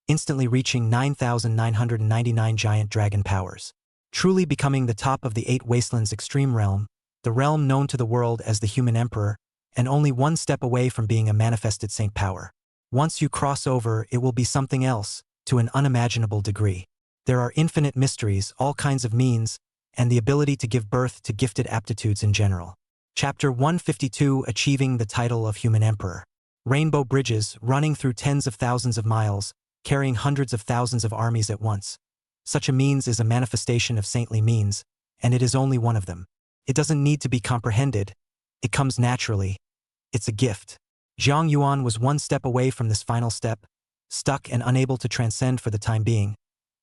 instantly reaching 9,999 giant dragon powers. Truly becoming the top of the 8 wastelands extreme realm, the realm known to the world as the human emperor, and only one step away from being a manifested saint power. Once you cross over, it will be something else, to an unimaginable degree. There are infinite mysteries, all kinds of means, and the ability to give birth to gifted aptitudes in general. Chapter 152, Achieving the Title of Human Emperor. Rainbow bridges, running through tens of thousands of miles, carrying hundreds of thousands of armies at once. Such a means is a manifestation of saintly means, and it is only one of them. It doesn't need to be comprehended. It comes naturally. It's a gift. Jiang Yuan was one step away from this final step, stuck and unable to transcend for the time being.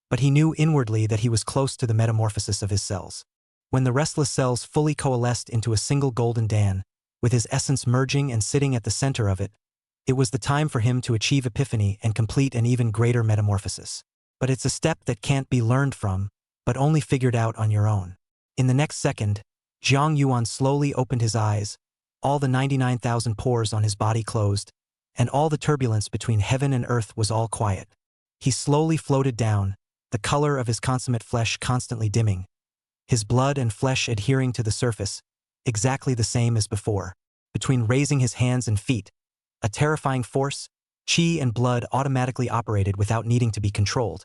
But he knew inwardly that he was close to the metamorphosis of his cells. When the restless cells fully coalesced into a single golden Dan, with his essence merging and sitting at the center of it, it was the time for him to achieve epiphany and complete an even greater metamorphosis. But it's a step that can't be learned from, but only figured out on your own. In the next second, Jiang Yuan slowly opened his eyes, all the 99,000 pores on his body closed, and all the turbulence between heaven and earth was all quiet. He slowly floated down, the color of his consummate flesh constantly dimming, his blood and flesh adhering to the surface, exactly the same as before. Between raising his hands and feet, a terrifying force, qi and blood automatically operated without needing to be controlled.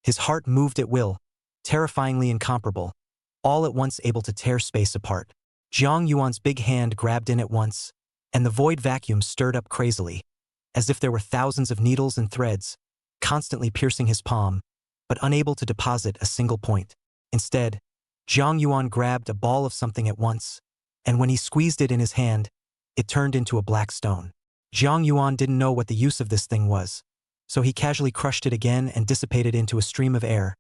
His heart moved at will, terrifyingly incomparable, all at once able to tear space apart. Jiang Yuan's big hand grabbed in at once, and the void vacuum stirred up crazily, as if there were thousands of needles and threads, constantly piercing his palm, but unable to deposit a single point. Instead, Jiang Yuan grabbed a ball of something at once, and when he squeezed it in his hand, it turned into a black stone. Jiang Yuan didn't know what the use of this thing was, so he casually crushed it again and dissipated into a stream of air,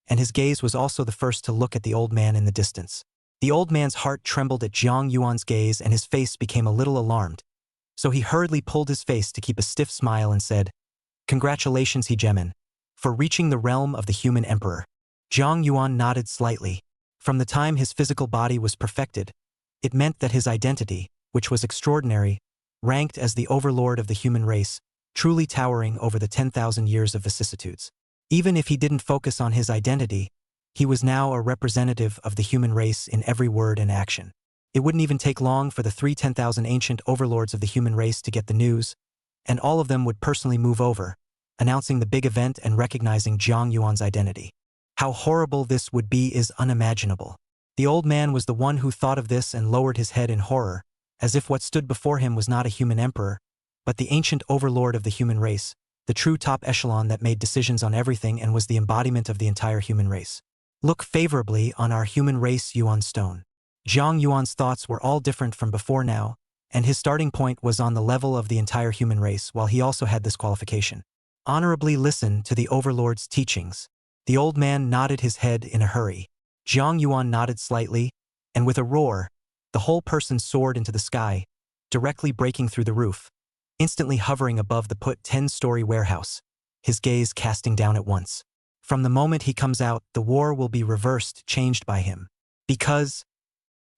and his gaze was also the first to look at the old man in the distance. The old man's heart trembled at Jiang Yuan's gaze and his face became a little alarmed, so he hurriedly pulled his face to keep a stiff smile and said, "Congratulations, Hegemon, for reaching the realm of the human emperor." Jiang Yuan nodded slightly. From the time his physical body was perfected, it meant that his identity, which was extraordinary, ranked as the overlord of the human race, truly towering over the 10,000 years of vicissitudes. Even if he didn't focus on his identity, he was now a representative of the human race in every word and action. It wouldn't even take long for the 10,000 ancient overlords of the human race to get the news, and all of them would personally move over, announcing the big event and recognizing Jiang Yuan's identity. How horrible this would be is unimaginable. The old man was the one who thought of this and lowered his head in horror, as if what stood before him was not a human emperor, but the ancient overlord of the human race, the true top echelon that made decisions on everything and was the embodiment of the entire human race. Look favorably on our human race Yuan stone. Jiang Yuan's thoughts were all different from before now, and his starting point was on the level of the entire human race, while he also had this qualification. Honorably listen to the overlord's teachings. The old man nodded his head in a hurry. Jiang Yuan nodded slightly, and with a roar, the whole person soared into the sky, directly breaking through the roof, instantly hovering above the 10-story warehouse, his gaze casting down at once. From the moment he comes out, the war will be reversed, changed by him. Because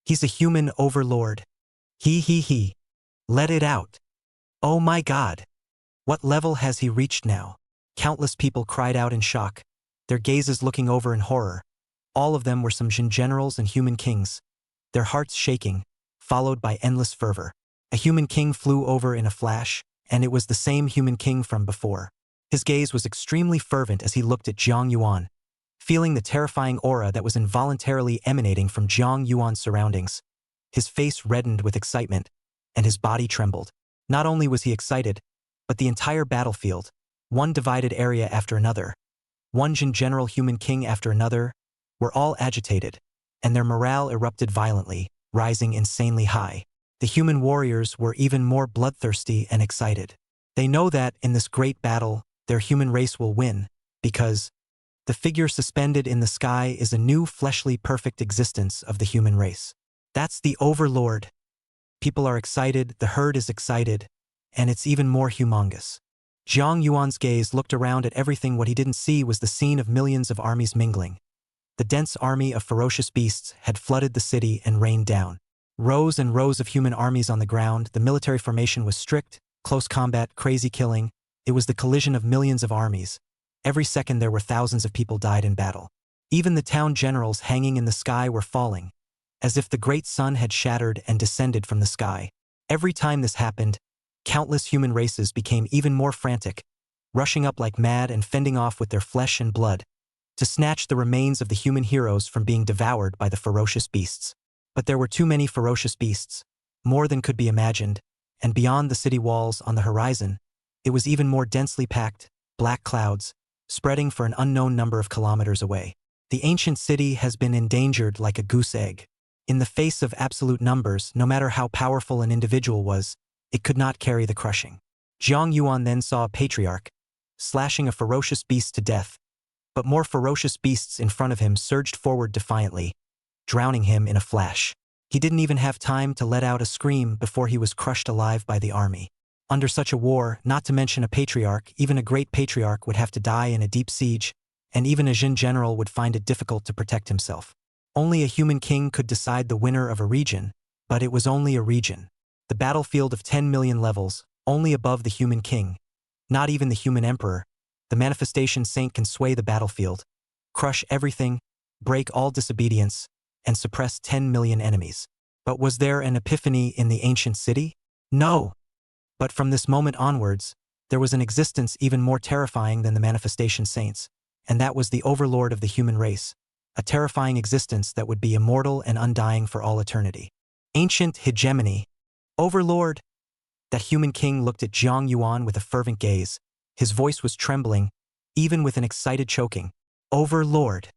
he's a human overlord. He. Let it out. Oh my God. What level has he reached now? Countless people cried out in shock, their gazes looking over in horror. All of them were some Jin generals and human kings, their hearts shaking, followed by endless fervor. A human king flew over in a flash, and it was the same human king from before. His gaze was extremely fervent as he looked at Jiang Yuan, feeling the terrifying aura that was involuntarily emanating from Jiang Yuan's surroundings. His face reddened with excitement, and his body trembled. Not only was he excited, but the entire battlefield, one divided area after another, one Jin general human king after another, were all agitated, and their morale erupted violently, rising insanely high. The human warriors were even more bloodthirsty and excited. They know that, in this great battle, their human race will win, because the figure suspended in the sky is a new fleshly perfect existence of the human race. That's the overlord. People are excited, the herd is excited, and it's even more humongous. Jiang Yuan's gaze looked around at everything. What he didn't see was the scene of millions of armies mingling. The dense army of ferocious beasts had flooded the city and rained down. Rows and rows of human armies on the ground. The military formation was strict, close combat, crazy killing. It was the collision of millions of armies. Every second there were thousands of people died in battle. Even the town generals hanging in the sky were falling, as if the great sun had shattered and descended from the sky. Every time this happened, countless human races became even more frantic, rushing up like mad and fending off with their flesh and blood, to snatch the remains of the human heroes from being devoured by the ferocious beasts. But there were too many ferocious beasts, more than could be imagined, and beyond the city walls on the horizon, it was even more densely packed, black clouds, spreading for an unknown number of kilometers away. The ancient city has been endangered like a goose egg. In the face of absolute numbers, no matter how powerful an individual was, it could not carry the crushing. Jiang Yuan then saw a patriarch, slashing a ferocious beast to death, but more ferocious beasts in front of him surged forward defiantly, drowning him in a flash. He didn't even have time to let out a scream before he was crushed alive by the army. Under such a war, not to mention a patriarch, even a great patriarch would have to die in a deep siege, and even a Jin general would find it difficult to protect himself. Only a human king could decide the winner of a region, but it was only a region. The battlefield of 10 million levels, only above the human king. Not even the human emperor. The manifestation saint can sway the battlefield, crush everything, break all disobedience, and suppress 10 million enemies. But was there an epiphany in the ancient city? No. But from this moment onwards, there was an existence even more terrifying than the manifestation saints, and that was the overlord of the human race, a terrifying existence that would be immortal and undying for all eternity. Ancient hegemony. Overlord. That human king looked at Jiang Yuan with a fervent gaze. His voice was trembling, even with an excited choking. Overlord.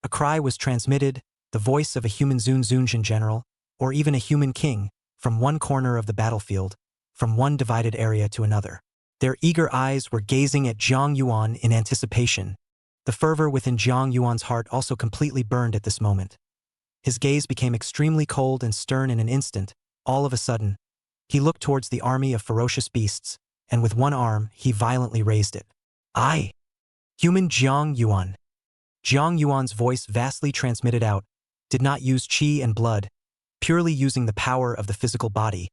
A cry was transmitted, the voice of a human Zunjin general, or even a human king, from one corner of the battlefield, from one divided area to another. Their eager eyes were gazing at Jiang Yuan in anticipation. The fervor within Jiang Yuan's heart also completely burned at this moment. His gaze became extremely cold and stern in an instant. All of a sudden, he looked towards the army of ferocious beasts, and with one arm, he violently raised it. I, human Jiang Yuan. Jiang Yuan's voice vastly transmitted out, did not use qi and blood, purely using the power of the physical body,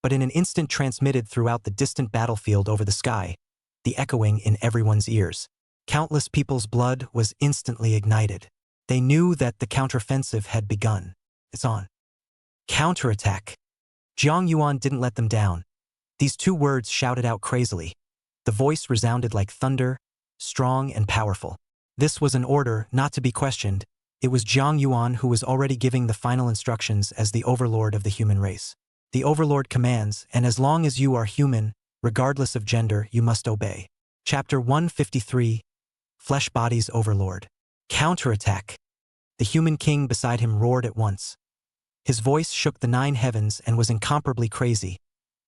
but in an instant transmitted throughout the distant battlefield over the sky, the echoing in everyone's ears. Countless people's blood was instantly ignited. They knew that the counteroffensive had begun. It's on. Counterattack. Jiang Yuan didn't let them down. These two words shouted out crazily. The voice resounded like thunder, strong and powerful. This was an order not to be questioned. It was Jiang Yuan who was already giving the final instructions as the overlord of the human race. The overlord commands, and as long as you are human, regardless of gender, you must obey. Chapter 153, Flesh Body's Overlord. Counterattack. The human king beside him roared at once. His voice shook the 9 heavens and was incomparably crazy,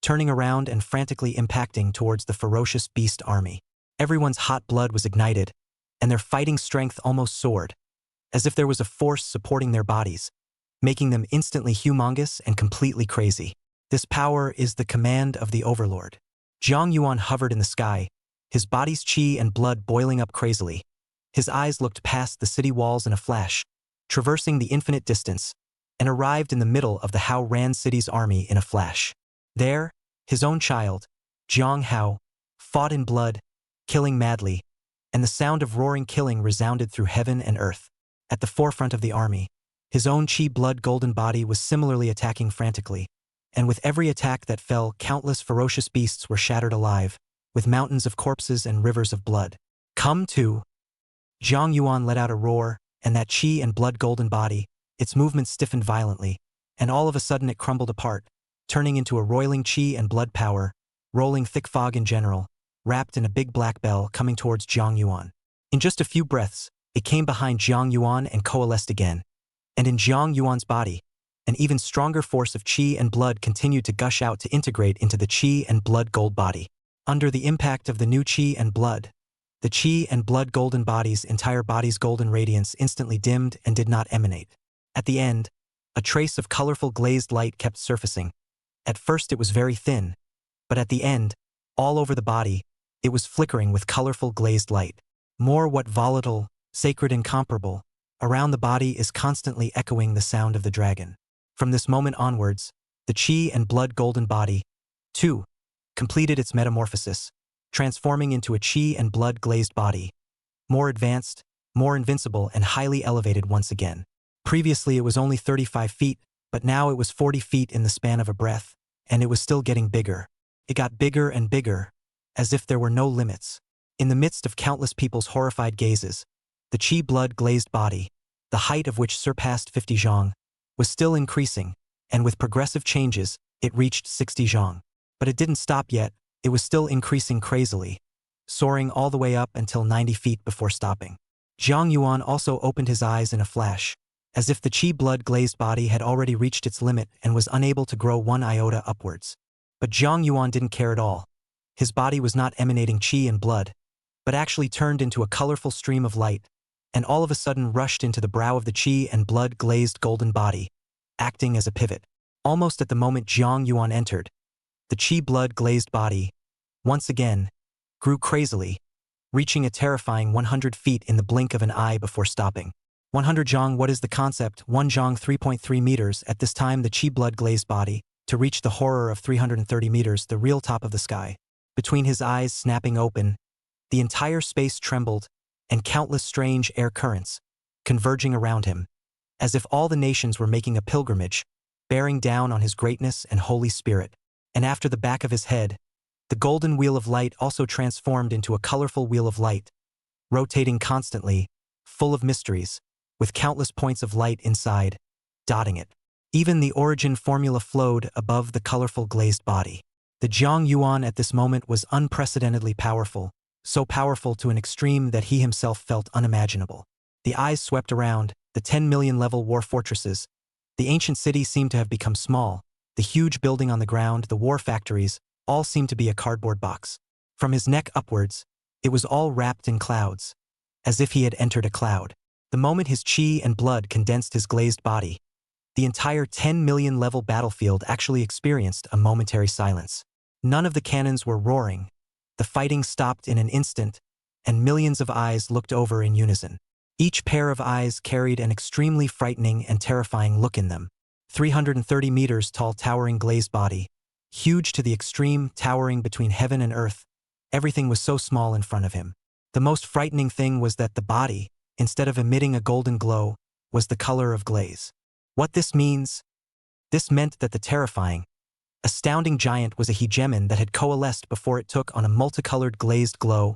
turning around and frantically impacting towards the ferocious beast army. Everyone's hot blood was ignited, and their fighting strength almost soared, as if there was a force supporting their bodies, making them instantly humongous and completely crazy. This power is the command of the overlord. Jiang Yuan hovered in the sky, his body's qi and blood boiling up crazily. His eyes looked past the city walls in a flash, traversing the infinite distance, and arrived in the middle of the Hao Ran city's army in a flash. There, his own child, Jiang Hao, fought in blood, killing madly, and the sound of roaring killing resounded through heaven and earth. At the forefront of the army, his own qi blood golden body was similarly attacking frantically, and with every attack that fell, countless ferocious beasts were shattered alive, with mountains of corpses and rivers of blood. Come to! Jiang Yuan let out a roar, and that qi and blood golden body, its movements stiffened violently, and all of a sudden it crumbled apart, turning into a roiling qi and blood power, rolling thick fog in general, wrapped in a big black bell coming towards Jiang Yuan. In just a few breaths, it came behind Jiang Yuan and coalesced again. And in Jiang Yuan's body, an even stronger force of qi and blood continued to gush out to integrate into the qi and blood gold body. Under the impact of the new qi and blood, the qi and blood golden body's entire body's golden radiance instantly dimmed and did not emanate. At the end, a trace of colorful glazed light kept surfacing. At first it was very thin, but at the end, all over the body, it was flickering with colorful glazed light. More what volatile, sacred incomparable, around the body is constantly echoing the sound of the dragon. From this moment onwards, the qi and blood golden body, too, completed its metamorphosis, transforming into a qi and blood glazed body, more advanced, more invincible and highly elevated once again. Previously it was only 35 feet, but now it was 40 feet in the span of a breath, and it was still getting bigger. It got bigger and bigger, as if there were no limits. In the midst of countless people's horrified gazes, the qi blood glazed body, the height of which surpassed 50 zhang, was still increasing, and with progressive changes, it reached 60 zhang. But it didn't stop yet, it was still increasing crazily, soaring all the way up until 90 feet before stopping. Jiang Yuan also opened his eyes in a flash, as if the qi blood glazed body had already reached its limit and was unable to grow 1 iota upwards. But Jiang Yuan didn't care at all. His body was not emanating qi and blood, but actually turned into a colorful stream of light, and all of a sudden rushed into the brow of the qi and blood glazed golden body, acting as a pivot. Almost at the moment Jiang Yuan entered, the qi blood glazed body, once again, grew crazily, reaching a terrifying 100 feet in the blink of an eye before stopping. 100 zhang. What is the concept? 1 zhang 3.3 meters. At this time the qi blood glazed body, to reach the horror of 330 meters, the real top of the sky. Between his eyes snapping open, the entire space trembled, and countless strange air currents, converging around him, as if all the nations were making a pilgrimage, bearing down on his greatness and holy spirit. And after the back of his head, the golden wheel of light also transformed into a colorful wheel of light, rotating constantly, full of mysteries, with countless points of light inside, dotting it. Even the origin formula flowed above the colorful glazed body. The Jiang Yuan at this moment was unprecedentedly powerful, so powerful to an extreme that he himself felt unimaginable. The eyes swept around, the 10 million level war fortresses. The ancient city seemed to have become small. The huge building on the ground, the war factories, all seemed to be a cardboard box. From his neck upwards, it was all wrapped in clouds, as if he had entered a cloud. The moment his qi and blood condensed his glazed body, the entire 10 million level battlefield actually experienced a momentary silence. None of the cannons were roaring. The fighting stopped in an instant, and millions of eyes looked over in unison. Each pair of eyes carried an extremely frightening and terrifying look in them. 330 meters tall towering glazed body, huge to the extreme, towering between heaven and earth. Everything was so small in front of him. The most frightening thing was that the body, instead of emitting a golden glow, was the color of glaze. What this means? This meant that the terrifying, astounding giant was a hegemon that had coalesced before it took on a multicolored glazed glow,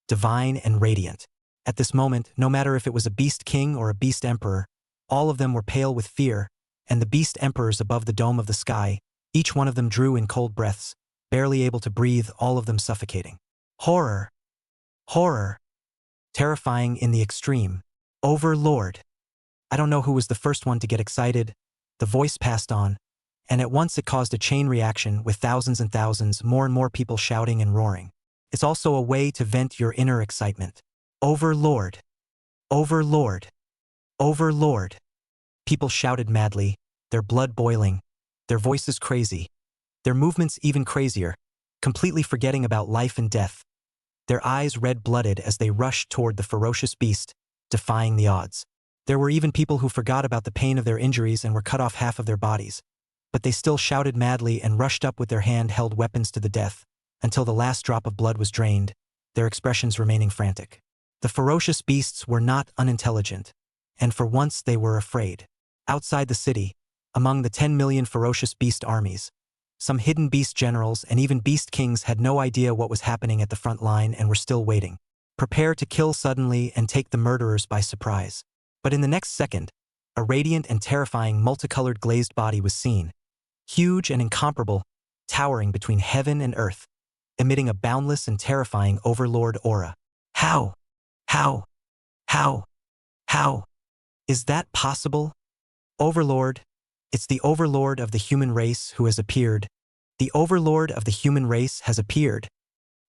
divine and radiant. At this moment, no matter if it was a beast king or a beast emperor, all of them were pale with fear, and the beast emperors above the dome of the sky, each one of them drew in cold breaths, barely able to breathe, all of them suffocating. Horror! Horror! Terrifying in the extreme. Overlord! I don't know who was the first one to get excited. The voice passed on, and at once it caused a chain reaction with thousands and thousands, more and more people shouting and roaring. It's also a way to vent your inner excitement. Overlord! Overlord! Overlord! People shouted madly, their blood boiling, their voices crazy, their movements even crazier, completely forgetting about life and death. Their eyes red-blooded as they rushed toward the ferocious beast, defying the odds. There were even people who forgot about the pain of their injuries and were cut off half of their bodies. But they still shouted madly and rushed up with their hand-held weapons to the death, until the last drop of blood was drained, their expressions remaining frantic. The ferocious beasts were not unintelligent, and for once they were afraid. Outside the city, among the 10 million ferocious beast armies, some hidden beast generals and even beast kings had no idea what was happening at the front line and were still waiting, prepare to kill suddenly and take the murderers by surprise. But in the next second, a radiant and terrifying multicolored glazed body was seen, huge and incomparable, towering between heaven and earth, emitting a boundless and terrifying overlord aura. How? How? How? How? Is that possible? Overlord. It's the overlord of the human race who has appeared. The overlord of the human race has appeared.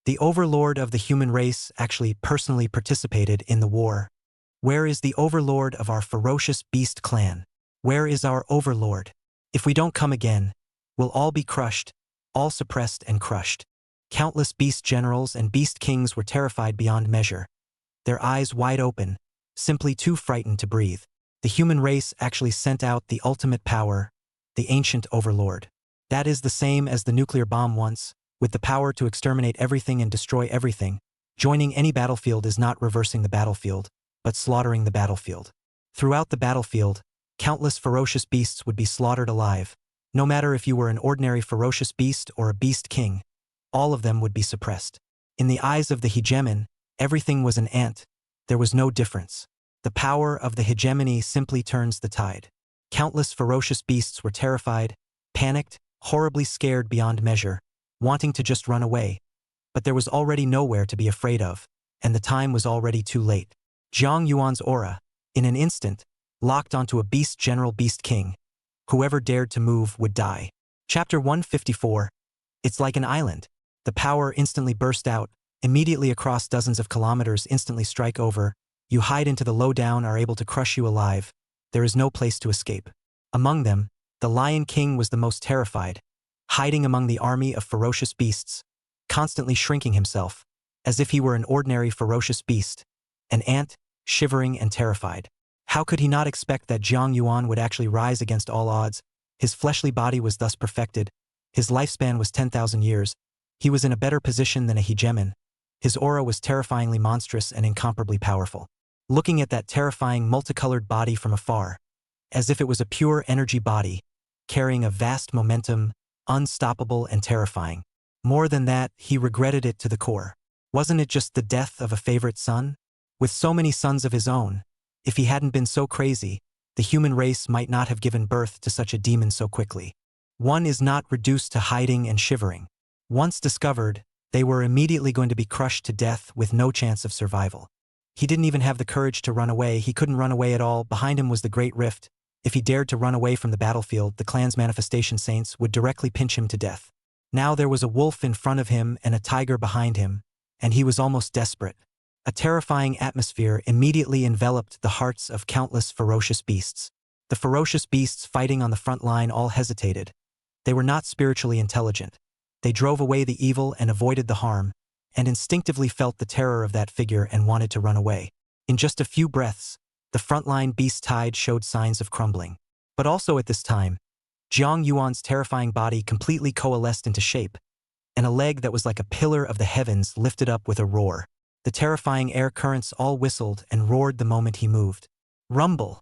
The overlord of the human race actually personally participated in the war. Where is the overlord of our ferocious beast clan? Where is our overlord? If we don't come again, we'll all be crushed, all suppressed and crushed. Countless beast generals and beast kings were terrified beyond measure, their eyes wide open, simply too frightened to breathe. The human race actually sent out the ultimate power, the ancient overlord. That is the same as the nuclear bomb once, with the power to exterminate everything and destroy everything. Joining any battlefield is not reversing the battlefield, but slaughtering the battlefield. Throughout the battlefield, countless ferocious beasts would be slaughtered alive. No matter if you were an ordinary ferocious beast or a beast king, all of them would be suppressed. In the eyes of the hegemon, everything was an ant. There was no difference. The power of the hegemony simply turns the tide. Countless ferocious beasts were terrified, panicked, horribly scared beyond measure, wanting to just run away. But there was already nowhere to be afraid of, and the time was already too late. Zhang Yuan's aura, in an instant, locked onto a beast general beast king. Whoever dared to move would die. Chapter 154. It's like an island. The power instantly burst out, immediately across dozens of kilometers, instantly strike over. You hide into the lowdown, are able to crush you alive. There is no place to escape. Among them, the Lion King was the most terrified, hiding among the army of ferocious beasts, constantly shrinking himself, as if he were an ordinary ferocious beast, an ant, shivering and terrified. How could he not expect that Zhang Yuan would actually rise against all odds? His fleshly body was thus perfected. His lifespan was 10,000 years. He was in a better position than a hegemon. His aura was terrifyingly monstrous and incomparably powerful. Looking at that terrifying multicolored body from afar, as if it was a pure energy body, carrying a vast momentum, unstoppable and terrifying. More than that, he regretted it to the core. Wasn't it just the death of a favorite son? With so many sons of his own, if he hadn't been so crazy, the human race might not have given birth to such a demon so quickly. One is not reduced to hiding and shivering. Once discovered, they were immediately going to be crushed to death with no chance of survival. He didn't even have the courage to run away. He couldn't run away at all. Behind him was the Great Rift. If he dared to run away from the battlefield, the clan's manifestation saints would directly pinch him to death. Now there was a wolf in front of him and a tiger behind him, and he was almost desperate. A terrifying atmosphere immediately enveloped the hearts of countless ferocious beasts. The ferocious beasts fighting on the front line all hesitated. They were not spiritually intelligent. They drove away the evil and avoided the harm, and instinctively felt the terror of that figure and wanted to run away. In just a few breaths, the frontline beast tide showed signs of crumbling. But also at this time, Jiang Yuan's terrifying body completely coalesced into shape, and a leg that was like a pillar of the heavens lifted up with a roar. The terrifying air currents all whistled and roared the moment he moved. Rumble!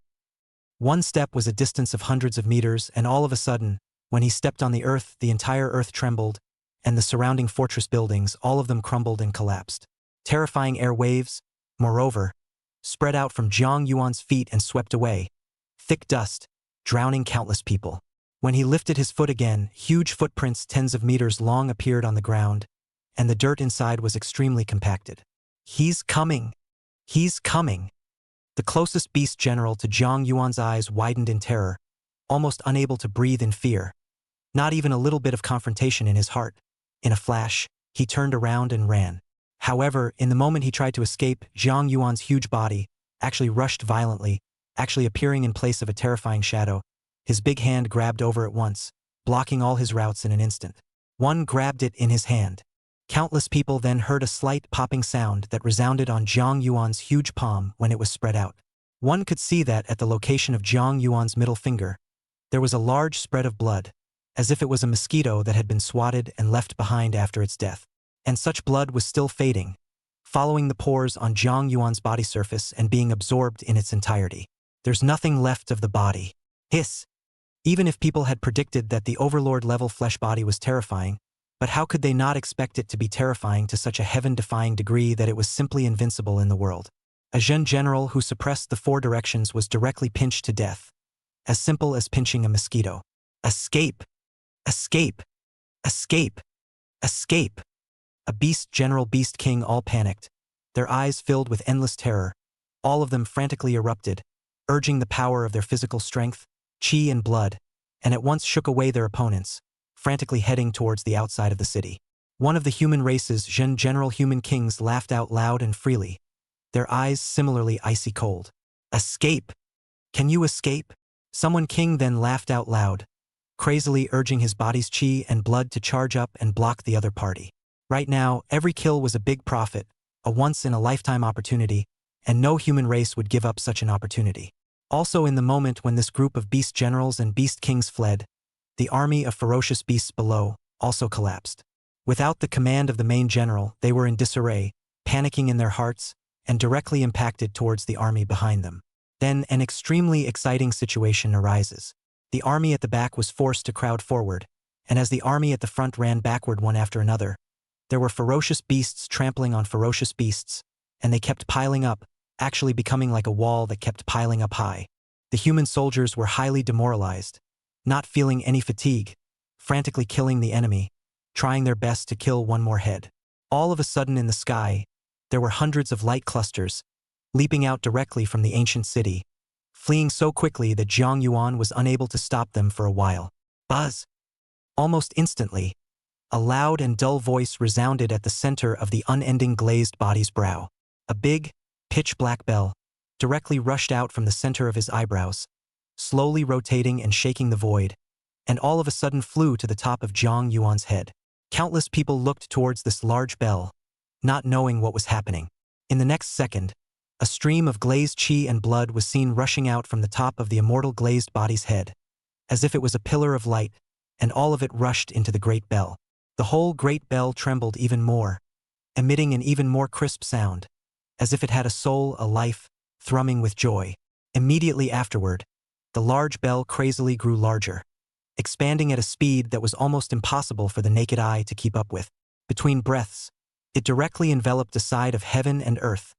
One step was a distance of hundreds of meters, and all of a sudden, when he stepped on the earth, the entire earth trembled, and the surrounding fortress buildings, all of them crumbled and collapsed. Terrifying air waves, moreover, spread out from Jiang Yuan's feet and swept away. Thick dust, drowning countless people. When he lifted his foot again, huge footprints tens of meters long appeared on the ground, and the dirt inside was extremely compacted. He's coming! He's coming! The closest beast general to Jiang Yuan's eyes widened in terror, almost unable to breathe in fear. Not even a little bit of confrontation in his heart. In a flash, he turned around and ran. However, in the moment he tried to escape, Jiang Yuan's huge body actually rushed violently, actually appearing in place of a terrifying shadow. His big hand grabbed over at once, blocking all his routes in an instant. One grabbed it in his hand. Countless people then heard a slight popping sound that resounded on Jiang Yuan's huge palm when it was spread out. One could see that at the location of Jiang Yuan's middle finger, there was a large spread of blood, as if it was a mosquito that had been swatted and left behind after its death. And such blood was still fading, following the pores on Jiang Yuan's body surface and being absorbed in its entirety. There's nothing left of the body. Hiss! Even if people had predicted that the overlord-level flesh body was terrifying, but how could they not expect it to be terrifying to such a heaven-defying degree that it was simply invincible in the world? A Zhen general who suppressed the four directions was directly pinched to death, as simple as pinching a mosquito. Escape! Escape! Escape! Escape! A beast general, beast king all panicked, their eyes filled with endless terror. All of them frantically erupted, urging the power of their physical strength, chi and blood, and at once shook away their opponents, frantically heading towards the outside of the city. One of the human race's Zhen general human kings laughed out loud and freely, their eyes similarly icy cold. Escape! Can you escape? Someone king then laughed out loud, crazily urging his body's chi and blood to charge up and block the other party. Right now, every kill was a big profit, a once-in-a-lifetime opportunity, and no human race would give up such an opportunity. Also, in the moment when this group of beast generals and beast kings fled, the army of ferocious beasts below also collapsed. Without the command of the main general, they were in disarray, panicking in their hearts, and directly impacted towards the army behind them. Then an extremely exciting situation arises. The army at the back was forced to crowd forward, and as the army at the front ran backward one after another, there were ferocious beasts trampling on ferocious beasts, and they kept piling up, actually becoming like a wall that kept piling up high. The human soldiers were highly demoralized, not feeling any fatigue, frantically killing the enemy, trying their best to kill one more head. All of a sudden in the sky, there were hundreds of light clusters, leaping out directly from the ancient city, fleeing so quickly that Jiang Yuan was unable to stop them for a while. Buzz! Almost instantly, a loud and dull voice resounded at the center of the unending glazed body's brow. A big, pitch-black bell directly rushed out from the center of his eyebrows, slowly rotating and shaking the void, and all of a sudden flew to the top of Jiang Yuan's head. Countless people looked towards this large bell, not knowing what was happening. In the next second, a stream of glazed chi and blood was seen rushing out from the top of the immortal glazed body's head, as if it was a pillar of light, and all of it rushed into the great bell. The whole great bell trembled even more, emitting an even more crisp sound, as if it had a soul, a life, thrumming with joy. Immediately afterward, the large bell crazily grew larger, expanding at a speed that was almost impossible for the naked eye to keep up with. Between breaths, it directly enveloped the side of heaven and earth,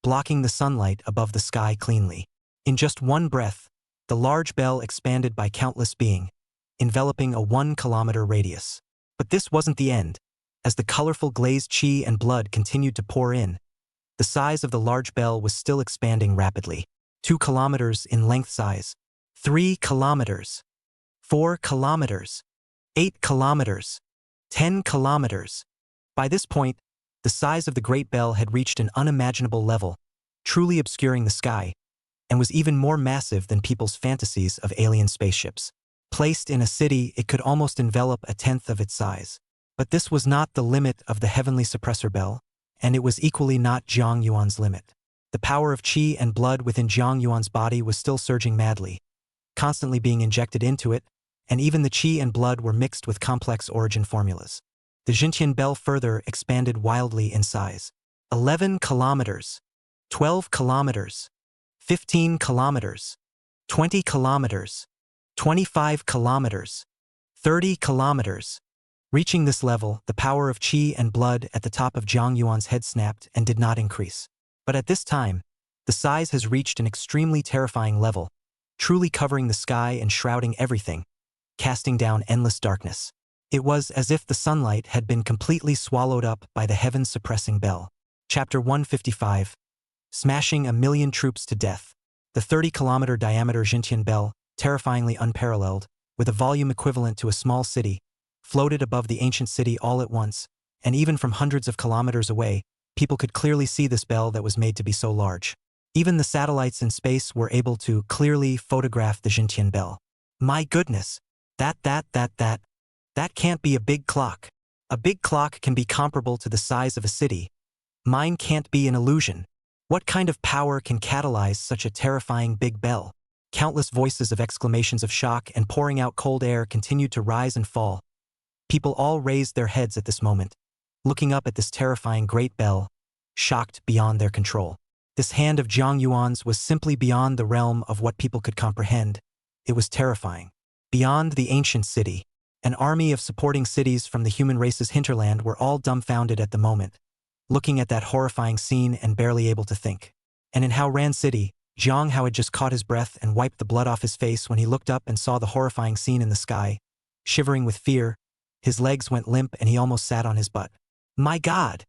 blocking the sunlight above the sky cleanly. In just one breath, the large bell expanded by countless being, enveloping a 1-kilometer radius. But this wasn't the end. As the colorful glazed chi and blood continued to pour in, the size of the large bell was still expanding rapidly. 2 kilometers in length size, 3 kilometers, 4 kilometers, 8 kilometers, 10 kilometers. By this point, the size of the great bell had reached an unimaginable level, truly obscuring the sky, and was even more massive than people's fantasies of alien spaceships. Placed in a city, it could almost envelop a tenth of its size. But this was not the limit of the heavenly suppressor bell, and it was equally not Jiang Yuan's limit. The power of chi and blood within Jiang Yuan's body was still surging madly, constantly being injected into it, and even the qi and blood were mixed with complex origin formulas. The Jintian bell further expanded wildly in size. 11 kilometers, 12 kilometers, 15 kilometers, 20 kilometers, 25 kilometers, 30 kilometers. Reaching this level, the power of qi and blood at the top of Zhang Yuan's head snapped and did not increase. But at this time, the size has reached an extremely terrifying level, truly covering the sky and shrouding everything, casting down endless darkness. It was as if the sunlight had been completely swallowed up by the heaven-suppressing bell. Chapter 155. Smashing a million troops to death. The 30-kilometer diameter Jintian bell, terrifyingly unparalleled, with a volume equivalent to a small city, floated above the ancient city all at once, and even from hundreds of kilometers away, people could clearly see this bell that was made to be so large. Even the satellites in space were able to clearly photograph the Jintian bell. My goodness! That can't be a big clock. A big clock can be comparable to the size of a city. Mine can't be an illusion. What kind of power can catalyze such a terrifying big bell? Countless voices of exclamations of shock and pouring out cold air continued to rise and fall. People all raised their heads at this moment, looking up at this terrifying great bell, shocked beyond their control. This hand of Zhang Yuan's was simply beyond the realm of what people could comprehend. It was terrifying. Beyond the ancient city, an army of supporting cities from the human race's hinterland were all dumbfounded at the moment, looking at that horrifying scene and barely able to think. And in Hao Ran City, Zhang Hao had just caught his breath and wiped the blood off his face when he looked up and saw the horrifying scene in the sky. Shivering with fear, his legs went limp and he almost sat on his butt. My God!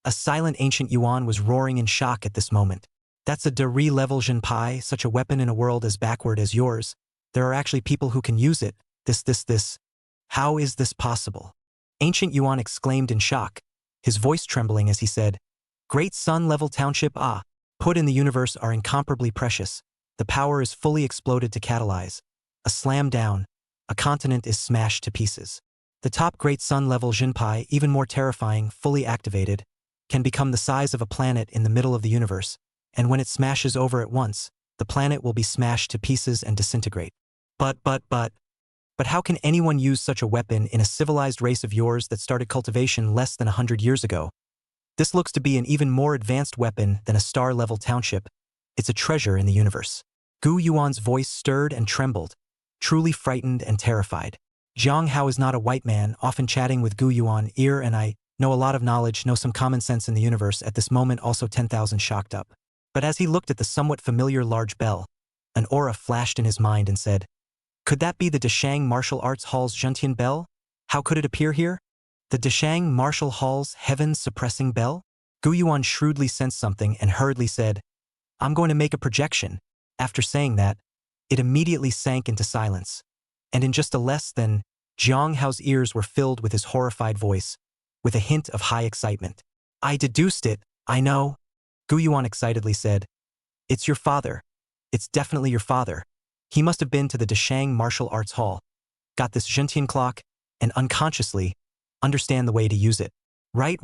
A silent ancient Yuan was roaring in shock at this moment. That's a De level Jinpai, such a weapon in a world as backward as yours. There are actually people who can use it. This. How is this possible? Ancient Yuan exclaimed in shock, his voice trembling as he said, Great Sun-level township put in the universe are incomparably precious. The power is fully exploded to catalyze. A slam down, a continent is smashed to pieces. The top Great Sun-level Jinpai, even more terrifying, fully activated, can become the size of a planet in the middle of the universe, and when it smashes over at once, the planet will be smashed to pieces and disintegrate. But how can anyone use such a weapon in a civilized race of yours that started cultivation less than 100 years ago? This looks to be an even more advanced weapon than a star-level township. It's a treasure in the universe. Gu Yuan's voice stirred and trembled, truly frightened and terrified. Zhang Hao is not a white man, often chatting with Gu Yuan, and I know a lot of knowledge, know some common sense in the universe, at this moment also 10,000 shocked up. But as he looked at the somewhat familiar large bell, an aura flashed in his mind and said, Could that be the Deshang Martial Arts Hall's Juntian bell? How could it appear here? The Deshang Martial Hall's heaven-suppressing bell? Gu Yuan shrewdly sensed something and hurriedly said, I'm going to make a projection. After saying that, it immediately sank into silence. And in just a less than, Zhang Hao's ears were filled with his horrified voice, with a hint of high excitement. I deduced it, I know. Gu Yuan excitedly said, It's your father. It's definitely your father. He must have been to the Deshang Martial Arts Hall, got this Jintian clock, and unconsciously understand the way to use it. Right.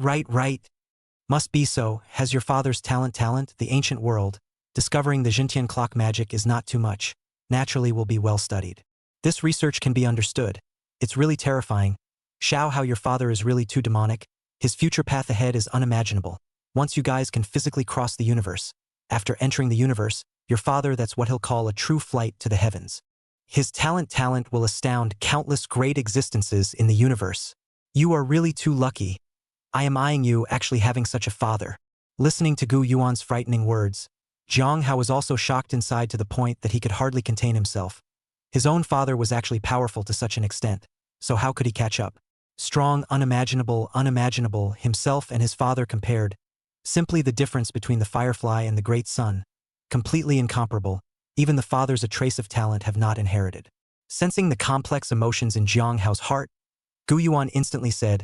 Must be so. Has your father's talent, the ancient world, discovering the Jintian clock magic is not too much. Naturally will be well studied. This research can be understood. It's really terrifying. How your father is really too demonic. His future path ahead is unimaginable. Once you guys can physically cross the universe. After entering the universe, your father, that's what he'll call a true flight to the heavens. His talent will astound countless great existences in the universe. You are really too lucky. I am eyeing you actually having such a father. Listening to Gu Yuan's frightening words, Zhang Hao was also shocked inside to the point that he could hardly contain himself. His own father was actually powerful to such an extent, so how could he catch up? Strong, unimaginable, himself and his father compared. Simply the difference between the firefly and the great sun. Completely incomparable, even the fathers a trace of talent have not inherited. Sensing the complex emotions in Zhang Hao's heart, Gu Yuan instantly said,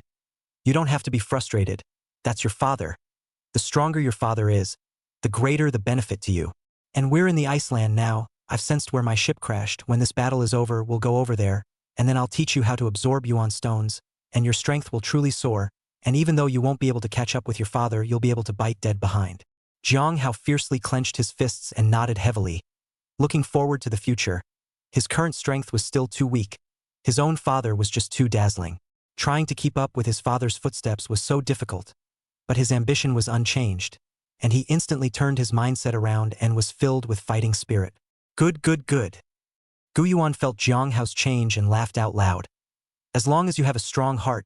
You don't have to be frustrated. That's your father. The stronger your father is, the greater the benefit to you. And we're in the Iceland now. I've sensed where my ship crashed. When this battle is over, we'll go over there, and then I'll teach you how to absorb Yuan stones, and your strength will truly soar, and even though you won't be able to catch up with your father, you'll be able to bite dead behind. Zhang Hao fiercely clenched his fists and nodded heavily. Looking forward to the future, his current strength was still too weak, His own father was just too dazzling. Trying to keep up with his father's footsteps was so difficult. But his ambition was unchanged, and he instantly turned his mindset around and was filled with fighting spirit. Good, good, good. Gu Yuan felt Jiang Hao's change and laughed out loud. As long as you have a strong heart,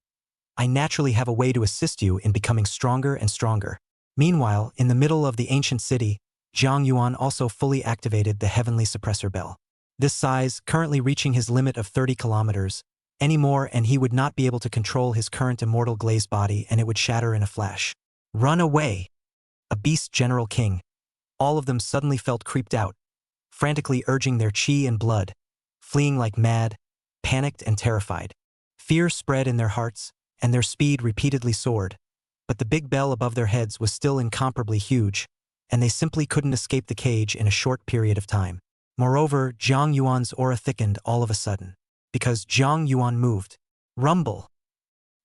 I naturally have a way to assist you in becoming stronger and stronger. Meanwhile, in the middle of the ancient city, Jiang Yuan also fully activated the heavenly suppressor bell. This size, currently reaching his limit of 30 kilometers, any more and he would not be able to control his current immortal glazed body and it would shatter in a flash. Run away! A beast general king. All of them suddenly felt creeped out, frantically urging their chi and blood, fleeing like mad, panicked and terrified. Fear spread in their hearts, and their speed repeatedly soared. But the big bell above their heads was still incomparably huge, and they simply couldn't escape the cage in a short period of time. Moreover, Jiang Yuan's aura thickened all of a sudden, because Jiang Yuan moved. Rumble!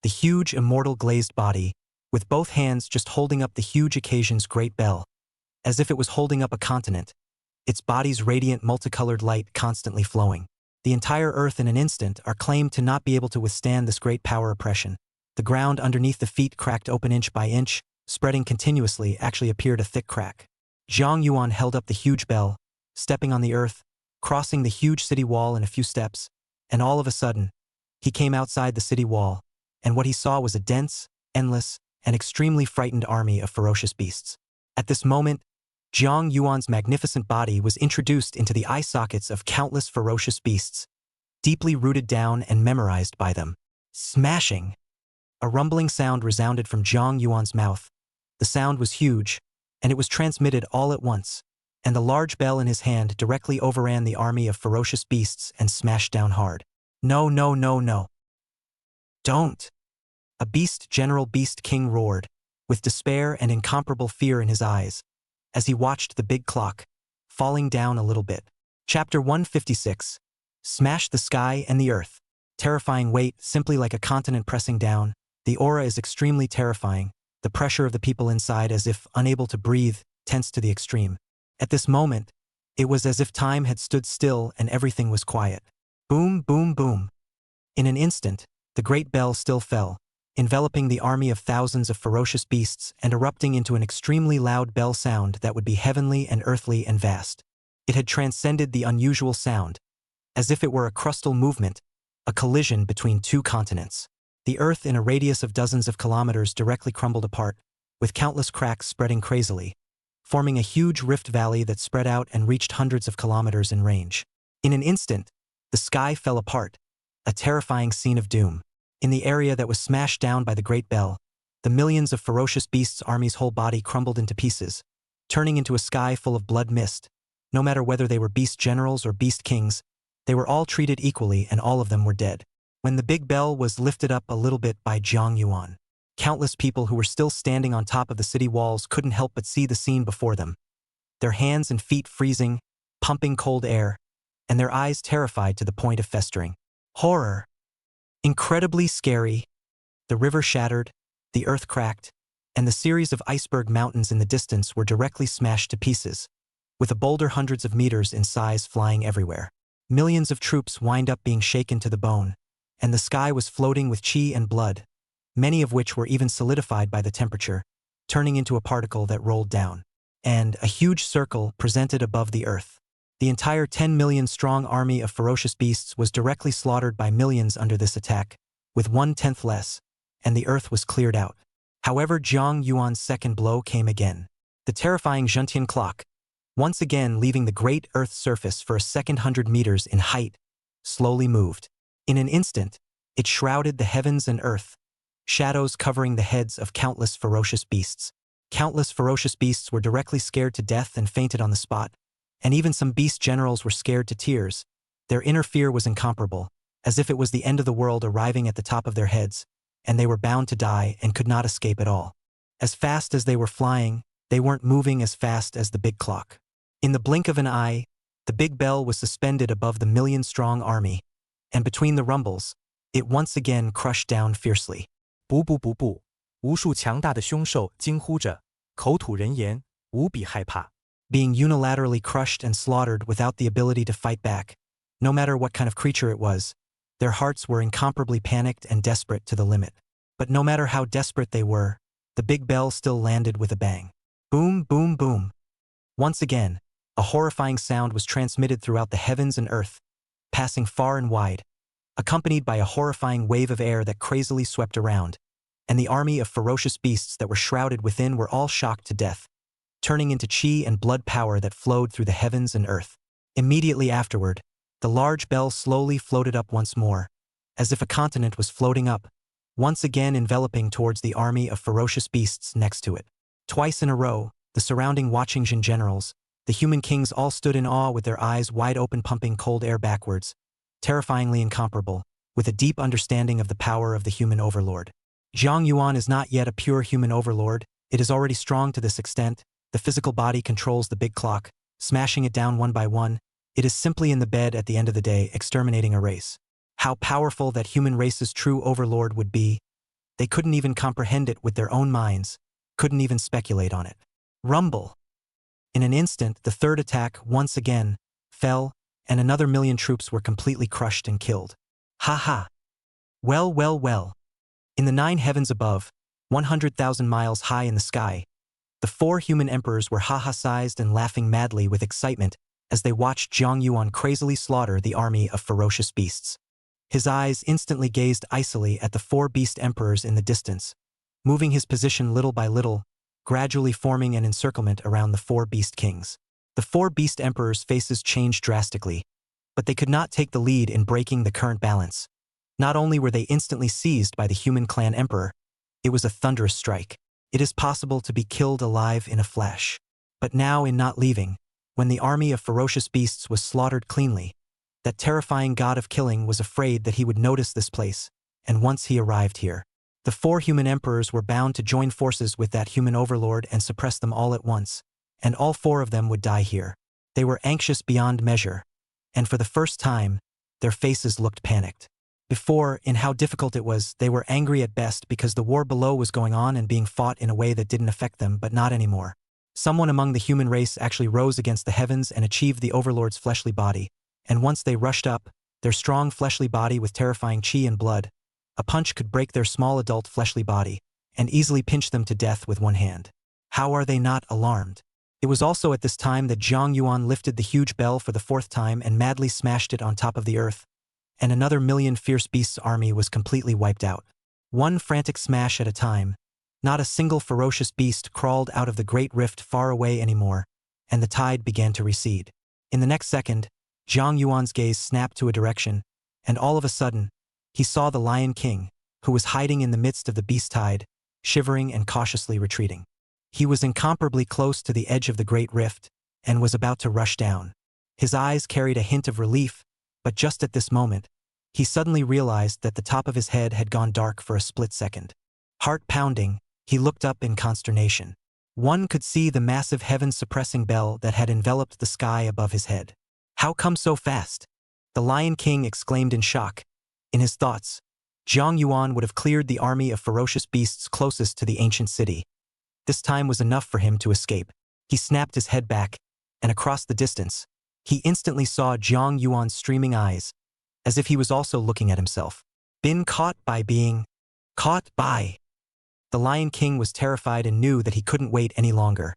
The huge immortal glazed body, with both hands just holding up the huge occasion's great bell, as if it was holding up a continent, its body's radiant multicolored light constantly flowing. The entire earth in an instant are claimed to not be able to withstand this great power oppression. The ground underneath the feet cracked open inch by inch, spreading continuously actually appeared a thick crack. Jiang Yuan held up the huge bell, stepping on the earth, crossing the huge city wall in a few steps, and all of a sudden, he came outside the city wall, and what he saw was a dense, endless, and extremely frightened army of ferocious beasts. At this moment, Jiang Yuan's magnificent body was introduced into the eye sockets of countless ferocious beasts, deeply rooted down and memorized by them. Smashing! A rumbling sound resounded from Jiang Yuan's mouth. The sound was huge, and it was transmitted all at once, and the large bell in his hand directly overran the army of ferocious beasts and smashed down hard. No, no, no, no. Don't! A beast general beast king roared, with despair and incomparable fear in his eyes, as he watched the big clock, falling down a little bit. Chapter 156. Smash the sky and the earth. Terrifying weight, simply like a continent pressing down. The aura is extremely terrifying, the pressure of the people inside as if unable to breathe, tense to the extreme. At this moment, it was as if time had stood still and everything was quiet. Boom, boom, boom. In an instant, the great bell still fell, enveloping the army of thousands of ferocious beasts and erupting into an extremely loud bell sound that would be heavenly and earthly and vast. It had transcended the unusual sound, as if it were a crustal movement, a collision between two continents. The earth in a radius of dozens of kilometers directly crumbled apart, with countless cracks spreading crazily, forming a huge rift valley that spread out and reached hundreds of kilometers in range. In an instant, the sky fell apart, a terrifying scene of doom. In the area that was smashed down by the great bell, the millions of ferocious beasts' army's whole body crumbled into pieces, turning into a sky full of blood mist. No matter whether they were beast generals or beast kings, they were all treated equally and all of them were dead. When the big bell was lifted up a little bit by Jiang Yuan, countless people who were still standing on top of the city walls couldn't help but see the scene before them. Their hands and feet freezing, pumping cold air, and their eyes terrified to the point of festering. Horror! Incredibly scary. The river shattered, the earth cracked, and the series of iceberg mountains in the distance were directly smashed to pieces, with a boulder hundreds of meters in size flying everywhere. Millions of troops wind up being shaken to the bone, and the sky was floating with chi and blood, many of which were even solidified by the temperature, turning into a particle that rolled down. And a huge circle presented above the earth. The entire 10 million strong army of ferocious beasts was directly slaughtered by millions under this attack, with 1/10 less, and the earth was cleared out. However, Jiang Yuan's second blow came again. The terrifying Zhentian clock, once again leaving the great Earth's surface for a second 100 meters in height, slowly moved. In an instant, it shrouded the heavens and earth, shadows covering the heads of countless ferocious beasts. Countless ferocious beasts were directly scared to death and fainted on the spot, and even some beast generals were scared to tears. Their inner fear was incomparable, as if it was the end of the world arriving at the top of their heads, and they were bound to die and could not escape at all. As fast as they were flying, they weren't moving as fast as the big clock. In the blink of an eye, the big bell was suspended above the million-strong army, and between the rumbles, it once again crushed down fiercely. 不不不不，无数强大的凶兽惊呼着，口吐人言，无比害怕。Being unilaterally crushed and slaughtered without the ability to fight back, no matter what kind of creature it was, Their hearts were incomparably panicked and desperate to the limit. But no matter how desperate they were, the big bell still landed with a bang. Boom, boom, boom. Once again, a horrifying sound was transmitted throughout the heavens and earth, passing far and wide, accompanied by a horrifying wave of air that crazily swept around, and the army of ferocious beasts that were shrouded within were all shocked to death, turning into chi and blood power that flowed through the heavens and earth. Immediately afterward, the large bell slowly floated up once more, as if a continent was floating up, once again enveloping towards the army of ferocious beasts next to it. Twice in a row, the surrounding Watchingjin generals, the human kings all stood in awe with their eyes wide open pumping cold air backwards, terrifyingly incomparable, with a deep understanding of the power of the human overlord. Zhang Yuan is not yet a pure human overlord, it is already strong to this extent, the physical body controls the big clock, smashing it down one by one, it is simply in the bed at the end of the day exterminating a race. How powerful that human race's true overlord would be, they couldn't even comprehend it with their own minds, couldn't even speculate on it. Rumble. In an instant, the third attack, once again, fell, and another 1,000,000 troops were completely crushed and killed. Ha ha! Well, well, well. In the 9 heavens above, 100,000 miles high in the sky, the 4 human emperors were ha-ha-sized and laughing madly with excitement as they watched Zhang Yuan crazily slaughter the army of ferocious beasts. His eyes instantly gazed icily at the 4 beast emperors in the distance, moving his position little by little, gradually forming an encirclement around the 4 beast kings. The 4 beast emperors' faces changed drastically, but they could not take the lead in breaking the current balance. Not only were they instantly seized by the human clan emperor, it was a thunderous strike. It is possible to be killed alive in a flash. But now in not leaving, when the army of ferocious beasts was slaughtered cleanly, that terrifying god of killing was afraid that he would notice this place, and once he arrived here, the 4 human emperors were bound to join forces with that human overlord and suppress them all at once, and all 4 of them would die here. They were anxious beyond measure, and for the first time, their faces looked panicked. Before, in how difficult it was, they were angry at best because the war below was going on and being fought in a way that didn't affect them, but not anymore. Someone among the human race actually rose against the heavens and achieved the overlord's fleshly body, and once they rushed up, their strong fleshly body with terrifying chi and blood, a punch could break their small adult fleshly body, and easily pinch them to death with one hand. How are they not alarmed? It was also at this time that Zhang Yuan lifted the huge bell for the 4th time and madly smashed it on top of the earth, and another 1,000,000 fierce beasts' army was completely wiped out. One frantic smash at a time, not a single ferocious beast crawled out of the great rift far away anymore, and the tide began to recede. In the next second, Zhang Yuan's gaze snapped to a direction, and all of a sudden, he saw the Lion King, who was hiding in the midst of the beast tide, shivering and cautiously retreating. He was incomparably close to the edge of the great rift, and was about to rush down. His eyes carried a hint of relief, but just at this moment, he suddenly realized that the top of his head had gone dark for a split second. Heart pounding, he looked up in consternation. One could see the massive heaven-suppressing bell that had enveloped the sky above his head. How come so fast? The Lion King exclaimed in shock. In his thoughts, Zhang Yuan would have cleared the army of ferocious beasts closest to the ancient city. This time was enough for him to escape. He snapped his head back, and across the distance, he instantly saw Zhang Yuan's streaming eyes, as if he was also looking at himself. Been caught by being caught by. The Lion King was terrified and knew that he couldn't wait any longer.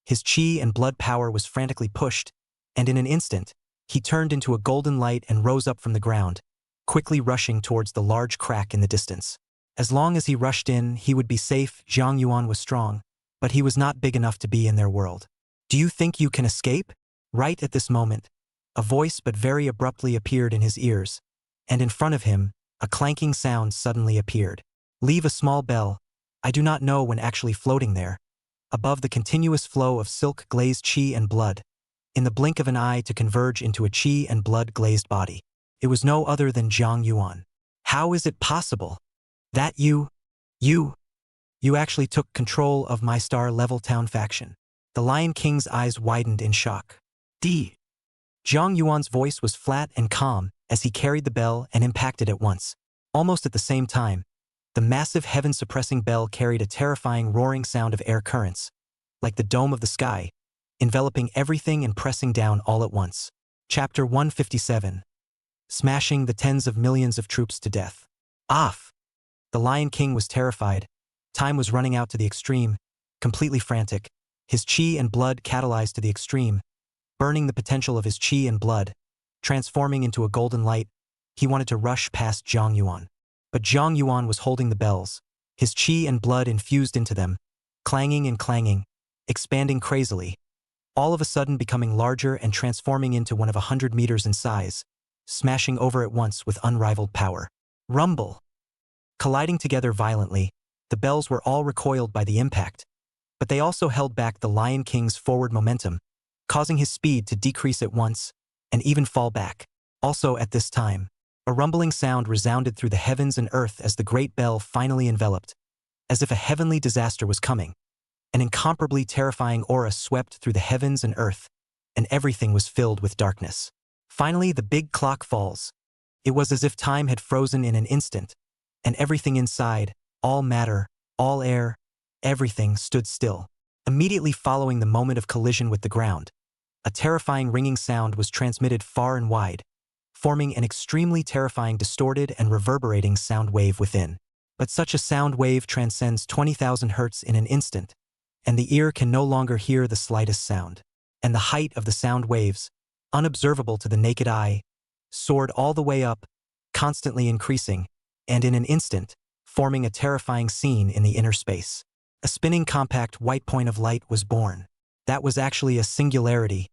His chi and blood power was frantically pushed, and in an instant, he turned into a golden light and rose up from the ground, quickly rushing towards the large crack in the distance. As long as he rushed in, he would be safe. Zhang Yuan was strong, but he was not big enough to be in their world. Do you think you can escape? Right at this moment, a voice but very abruptly appeared in his ears, and in front of him, a clanking sound suddenly appeared. Leave a small bell, I do not know when actually floating there, above the continuous flow of silk-glazed chi and blood, in the blink of an eye to converge into a chi and blood-glazed body. It was no other than Zhang Yuan. How is it possible? That you actually took control of my star-level town faction. The Lion King's eyes widened in shock. Zhang Yuan's voice was flat and calm as he carried the bell and impacted it once. Almost at the same time, the massive heaven-suppressing bell carried a terrifying roaring sound of air currents, like the dome of the sky, enveloping everything and pressing down all at once. Chapter 157. smashing the tens of millions of troops to death. Off! The Lion King was terrified. Time was running out to the extreme, completely frantic, his chi and blood catalyzed to the extreme, burning the potential of his chi and blood, transforming into a golden light. He wanted to rush past Zhang Yuan. But Zhang Yuan was holding the bells, his chi and blood infused into them, clanging and clanging, expanding crazily, all of a sudden becoming larger and transforming into one of 100 meters in size, smashing over at once with unrivaled power. Rumble! Colliding together violently, the bells were all recoiled by the impact, but they also held back the Lion King's forward momentum, causing his speed to decrease at once and even fall back. Also at this time, a rumbling sound resounded through the heavens and earth as the great bell finally enveloped, as if a heavenly disaster was coming. An incomparably terrifying aura swept through the heavens and earth, and everything was filled with darkness. Finally, the big clock falls. It was as if time had frozen in an instant, and everything inside, all matter, all air, everything stood still. Immediately following the moment of collision with the ground, a terrifying ringing sound was transmitted far and wide, forming an extremely terrifying distorted and reverberating sound wave within. But such a sound wave transcends 20,000 hertz in an instant, and the ear can no longer hear the slightest sound. And the height of the sound waves, unobservable to the naked eye, soared all the way up, constantly increasing, and in an instant, forming a terrifying scene in the inner space. A spinning compact white point of light was born. That was actually a singularity,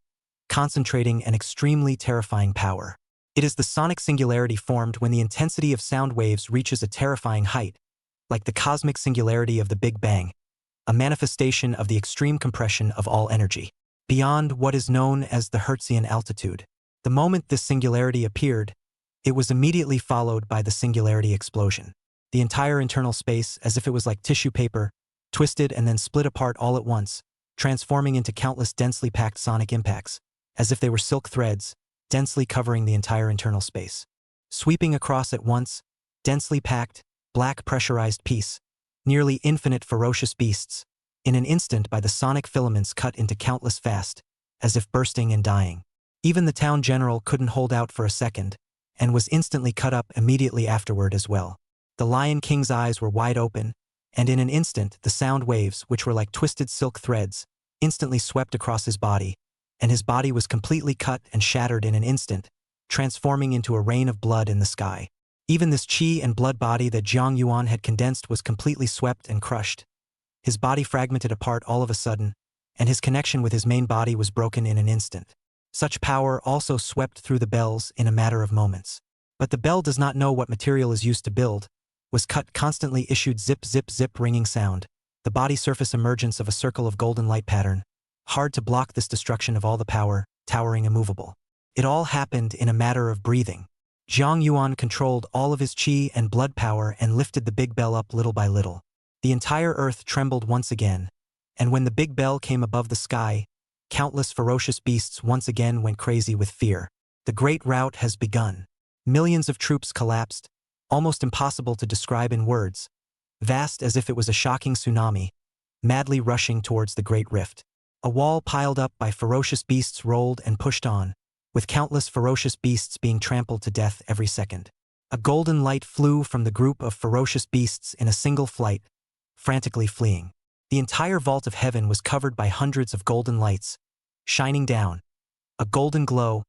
concentrating an extremely terrifying power. It is the sonic singularity formed when the intensity of sound waves reaches a terrifying height, like the cosmic singularity of the Big Bang, a manifestation of the extreme compression of all energy, beyond what is known as the Hertzian altitude. The moment this singularity appeared, it was immediately followed by the singularity explosion. The entire internal space, as if it was like tissue paper, twisted and then split apart all at once, transforming into countless densely packed sonic impacts, as if they were silk threads, densely covering the entire internal space. Sweeping across at once, densely packed, black pressurized piece, nearly infinite ferocious beasts, in an instant by the sonic filaments cut into countless fast, as if bursting and dying. Even the town general couldn't hold out for a second, and was instantly cut up immediately afterward as well. The Lion King's eyes were wide open, and in an instant the sound waves, which were like twisted silk threads, instantly swept across his body, and his body was completely cut and shattered in an instant, transforming into a rain of blood in the sky. Even this chi and blood body that Zhang Yuan had condensed was completely swept and crushed. His body fragmented apart all of a sudden, and his connection with his main body was broken in an instant. Such power also swept through the bells in a matter of moments. But the bell does not know what material is used to build, was cut constantly issued zip zip zip ringing sound, the body surface emergence of a circle of golden light pattern, hard to block this destruction of all the power, towering immovable. It all happened in a matter of breathing. Zhang Yuan controlled all of his chi and blood power and lifted the big bell up little by little. The entire earth trembled once again, and when the big bell came above the sky, countless ferocious beasts once again went crazy with fear. The great rout has begun. Millions of troops collapsed, almost impossible to describe in words, vast as if it was a shocking tsunami, madly rushing towards the great rift. A wall piled up by ferocious beasts rolled and pushed on, with countless ferocious beasts being trampled to death every second. A golden light flew from the group of ferocious beasts in a single flight, frantically fleeing. The entire vault of heaven was covered by hundreds of golden lights, shining down. A golden glow,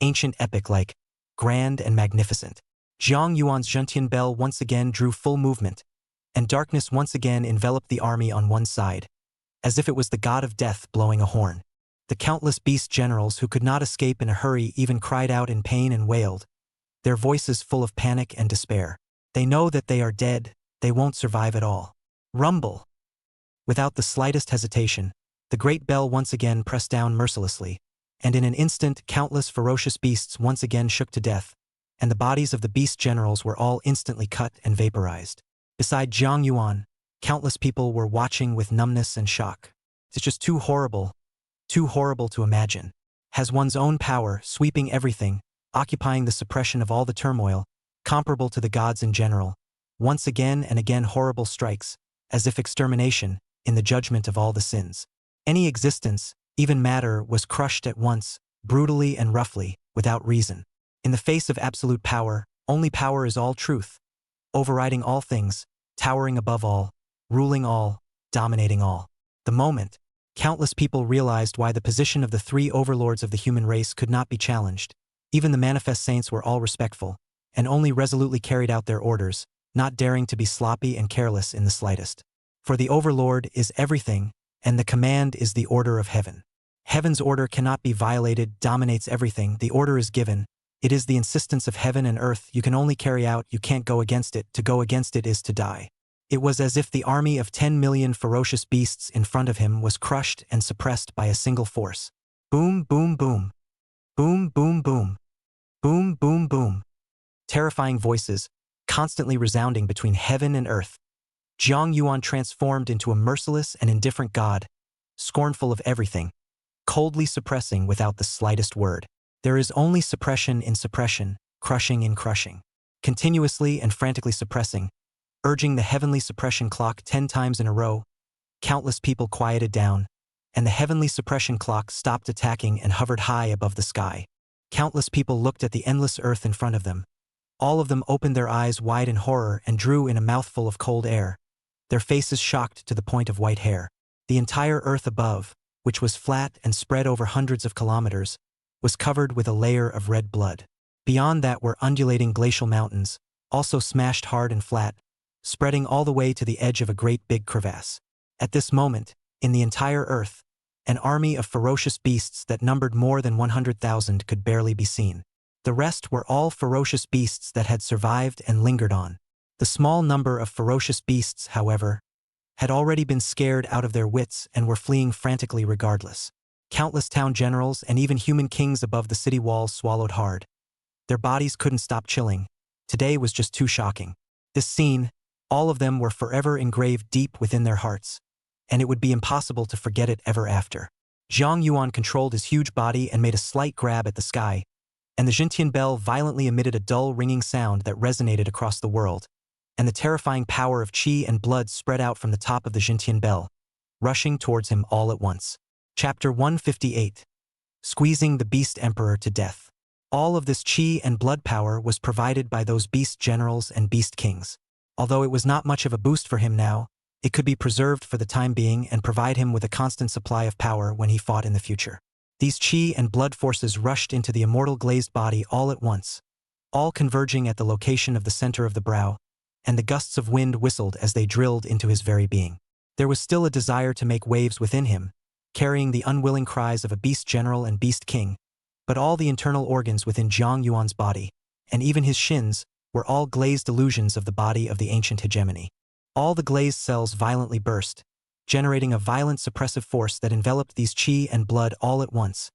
ancient epic-like, grand and magnificent. Zhang Yuan's Zhentian bell once again drew full movement, and darkness once again enveloped the army on one side, as if it was the god of death blowing a horn. The countless beast generals who could not escape in a hurry even cried out in pain and wailed, their voices full of panic and despair. They know that they are dead, they won't survive at all. Rumble! Without the slightest hesitation, the great bell once again pressed down mercilessly, and in an instant countless ferocious beasts once again shook to death, and the bodies of the beast generals were all instantly cut and vaporized. Beside Zhang Yuan, countless people were watching with numbness and shock. It's just too horrible to imagine. Has one's own power, sweeping everything, occupying the suppression of all the turmoil, comparable to the gods in general. Once again and again horrible strikes, as if extermination, in the judgment of all the sins. Any existence, even matter, was crushed at once, brutally and roughly, without reason. In the face of absolute power, only power is all truth, overriding all things, towering above all, ruling all, dominating all. The moment, countless people realized why the position of the three overlords of the human race could not be challenged. Even the manifest saints were all respectful, and only resolutely carried out their orders, not daring to be sloppy and careless in the slightest. For the overlord is everything, and the command is the order of heaven. Heaven's order cannot be violated, dominates everything, the order is given. It is the insistence of heaven and earth, you can only carry out, you can't go against it, to go against it is to die. It was as if the army of 10 million ferocious beasts in front of him was crushed and suppressed by a single force. Boom, boom, boom. Boom, boom, boom. Boom, boom, boom. Terrifying voices, constantly resounding between heaven and earth. Jiang Yuan transformed into a merciless and indifferent god, scornful of everything, coldly suppressing without the slightest word. There is only suppression in suppression, crushing in crushing. Continuously and frantically suppressing, urging the heavenly suppression clock 10 times in a row, countless people quieted down, and the heavenly suppression clock stopped attacking and hovered high above the sky. Countless people looked at the endless earth in front of them. All of them opened their eyes wide in horror and drew in a mouthful of cold air, their faces shocked to the point of white hair. The entire earth above, which was flat and spread over hundreds of kilometers, was covered with a layer of red blood. Beyond that were undulating glacial mountains, also smashed hard and flat, spreading all the way to the edge of a great big crevasse. At this moment, in the entire earth, an army of ferocious beasts that numbered more than 100,000 could barely be seen. The rest were all ferocious beasts that had survived and lingered on. The small number of ferocious beasts, however, had already been scared out of their wits and were fleeing frantically regardless. Countless town generals and even human kings above the city walls swallowed hard. Their bodies couldn't stop chilling. Today was just too shocking. This scene, all of them were forever engraved deep within their hearts, and it would be impossible to forget it ever after. Jiang Yuan controlled his huge body and made a slight grab at the sky, and the Jintian bell violently emitted a dull ringing sound that resonated across the world, and the terrifying power of qi and blood spread out from the top of the Jintian bell, rushing towards him all at once. Chapter 158. Squeezing the Beast Emperor to Death. All of this qi and blood power was provided by those beast generals and beast kings. Although it was not much of a boost for him now, it could be preserved for the time being and provide him with a constant supply of power when he fought in the future. These qi and blood forces rushed into the immortal glazed body all at once, all converging at the location of the center of the brow, and the gusts of wind whistled as they drilled into his very being. There was still a desire to make waves within him, carrying the unwilling cries of a beast general and beast king, but all the internal organs within Jiang Yuan's body, and even his shins, were all glazed illusions of the body of the ancient hegemony. All the glazed cells violently burst, generating a violent suppressive force that enveloped these qi and blood all at once,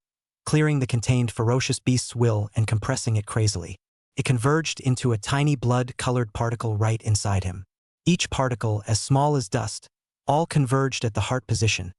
clearing the contained ferocious beast's will and compressing it crazily. It converged into a tiny blood-colored particle right inside him. Each particle as small as dust, all converged at the heart position,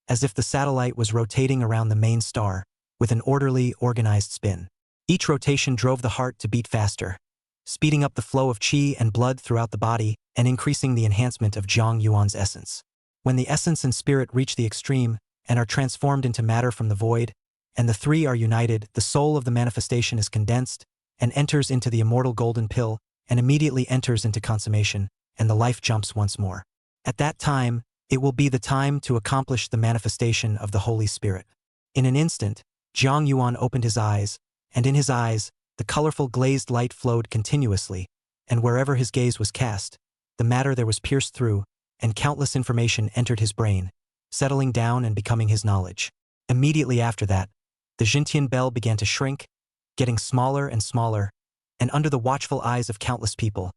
as if the satellite was rotating around the main star, with an orderly, organized spin. Each rotation drove the heart to beat faster, speeding up the flow of qi and blood throughout the body and increasing the enhancement of Jiang Yuan's essence. When the essence and spirit reach the extreme and are transformed into matter from the void, and the three are united, the soul of the manifestation is condensed and enters into the immortal golden pill and immediately enters into consummation, and the life jumps once more. At that time, it will be the time to accomplish the manifestation of the Holy Spirit. In an instant, Jiang Yuan opened his eyes, and in his eyes, the colorful glazed light flowed continuously, and wherever his gaze was cast, the matter there was pierced through, and countless information entered his brain, settling down and becoming his knowledge. Immediately after that, the Jintian bell began to shrink, getting smaller and smaller, and under the watchful eyes of countless people,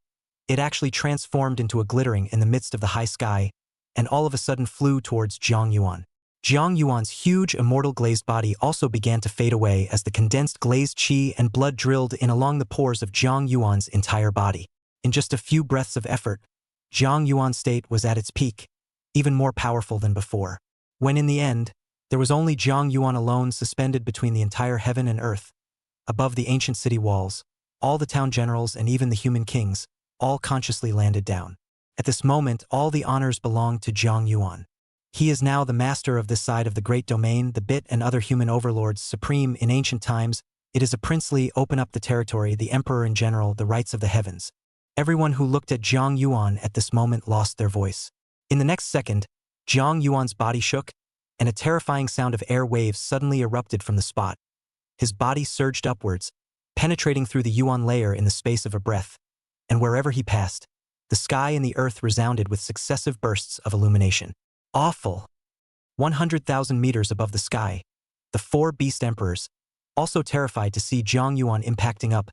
it actually transformed into a glittering in the midst of the high sky, and all of a sudden flew towards Jiang Yuan. Jiang Yuan's huge immortal glazed body also began to fade away as the condensed glazed qi and blood drilled in along the pores of Jiang Yuan's entire body. In just a few breaths of effort, Jiang Yuan's state was at its peak, even more powerful than before. When in the end, there was only Jiang Yuan alone suspended between the entire heaven and earth. Above the ancient city walls, all the town generals and even the human kings, all consciously landed down. At this moment, all the honors belonged to Jiang Yuan. He is now the master of this side of the great domain, the bit and other human overlords supreme in ancient times It is a princely, open up the territory, the emperor in general, the rights of the heavens. Everyone who looked at Jiang Yuan at this moment lost their voice. In the next second, Jiang Yuan's body shook, and a terrifying sound of air waves suddenly erupted from the spot. His body surged upwards, penetrating through the Yuan layer in the space of a breath, and wherever he passed, the sky and the earth resounded with successive bursts of illumination. Awful! 100,000 meters above the sky, the four beast emperors, also terrified to see Jiang Yuan impacting up,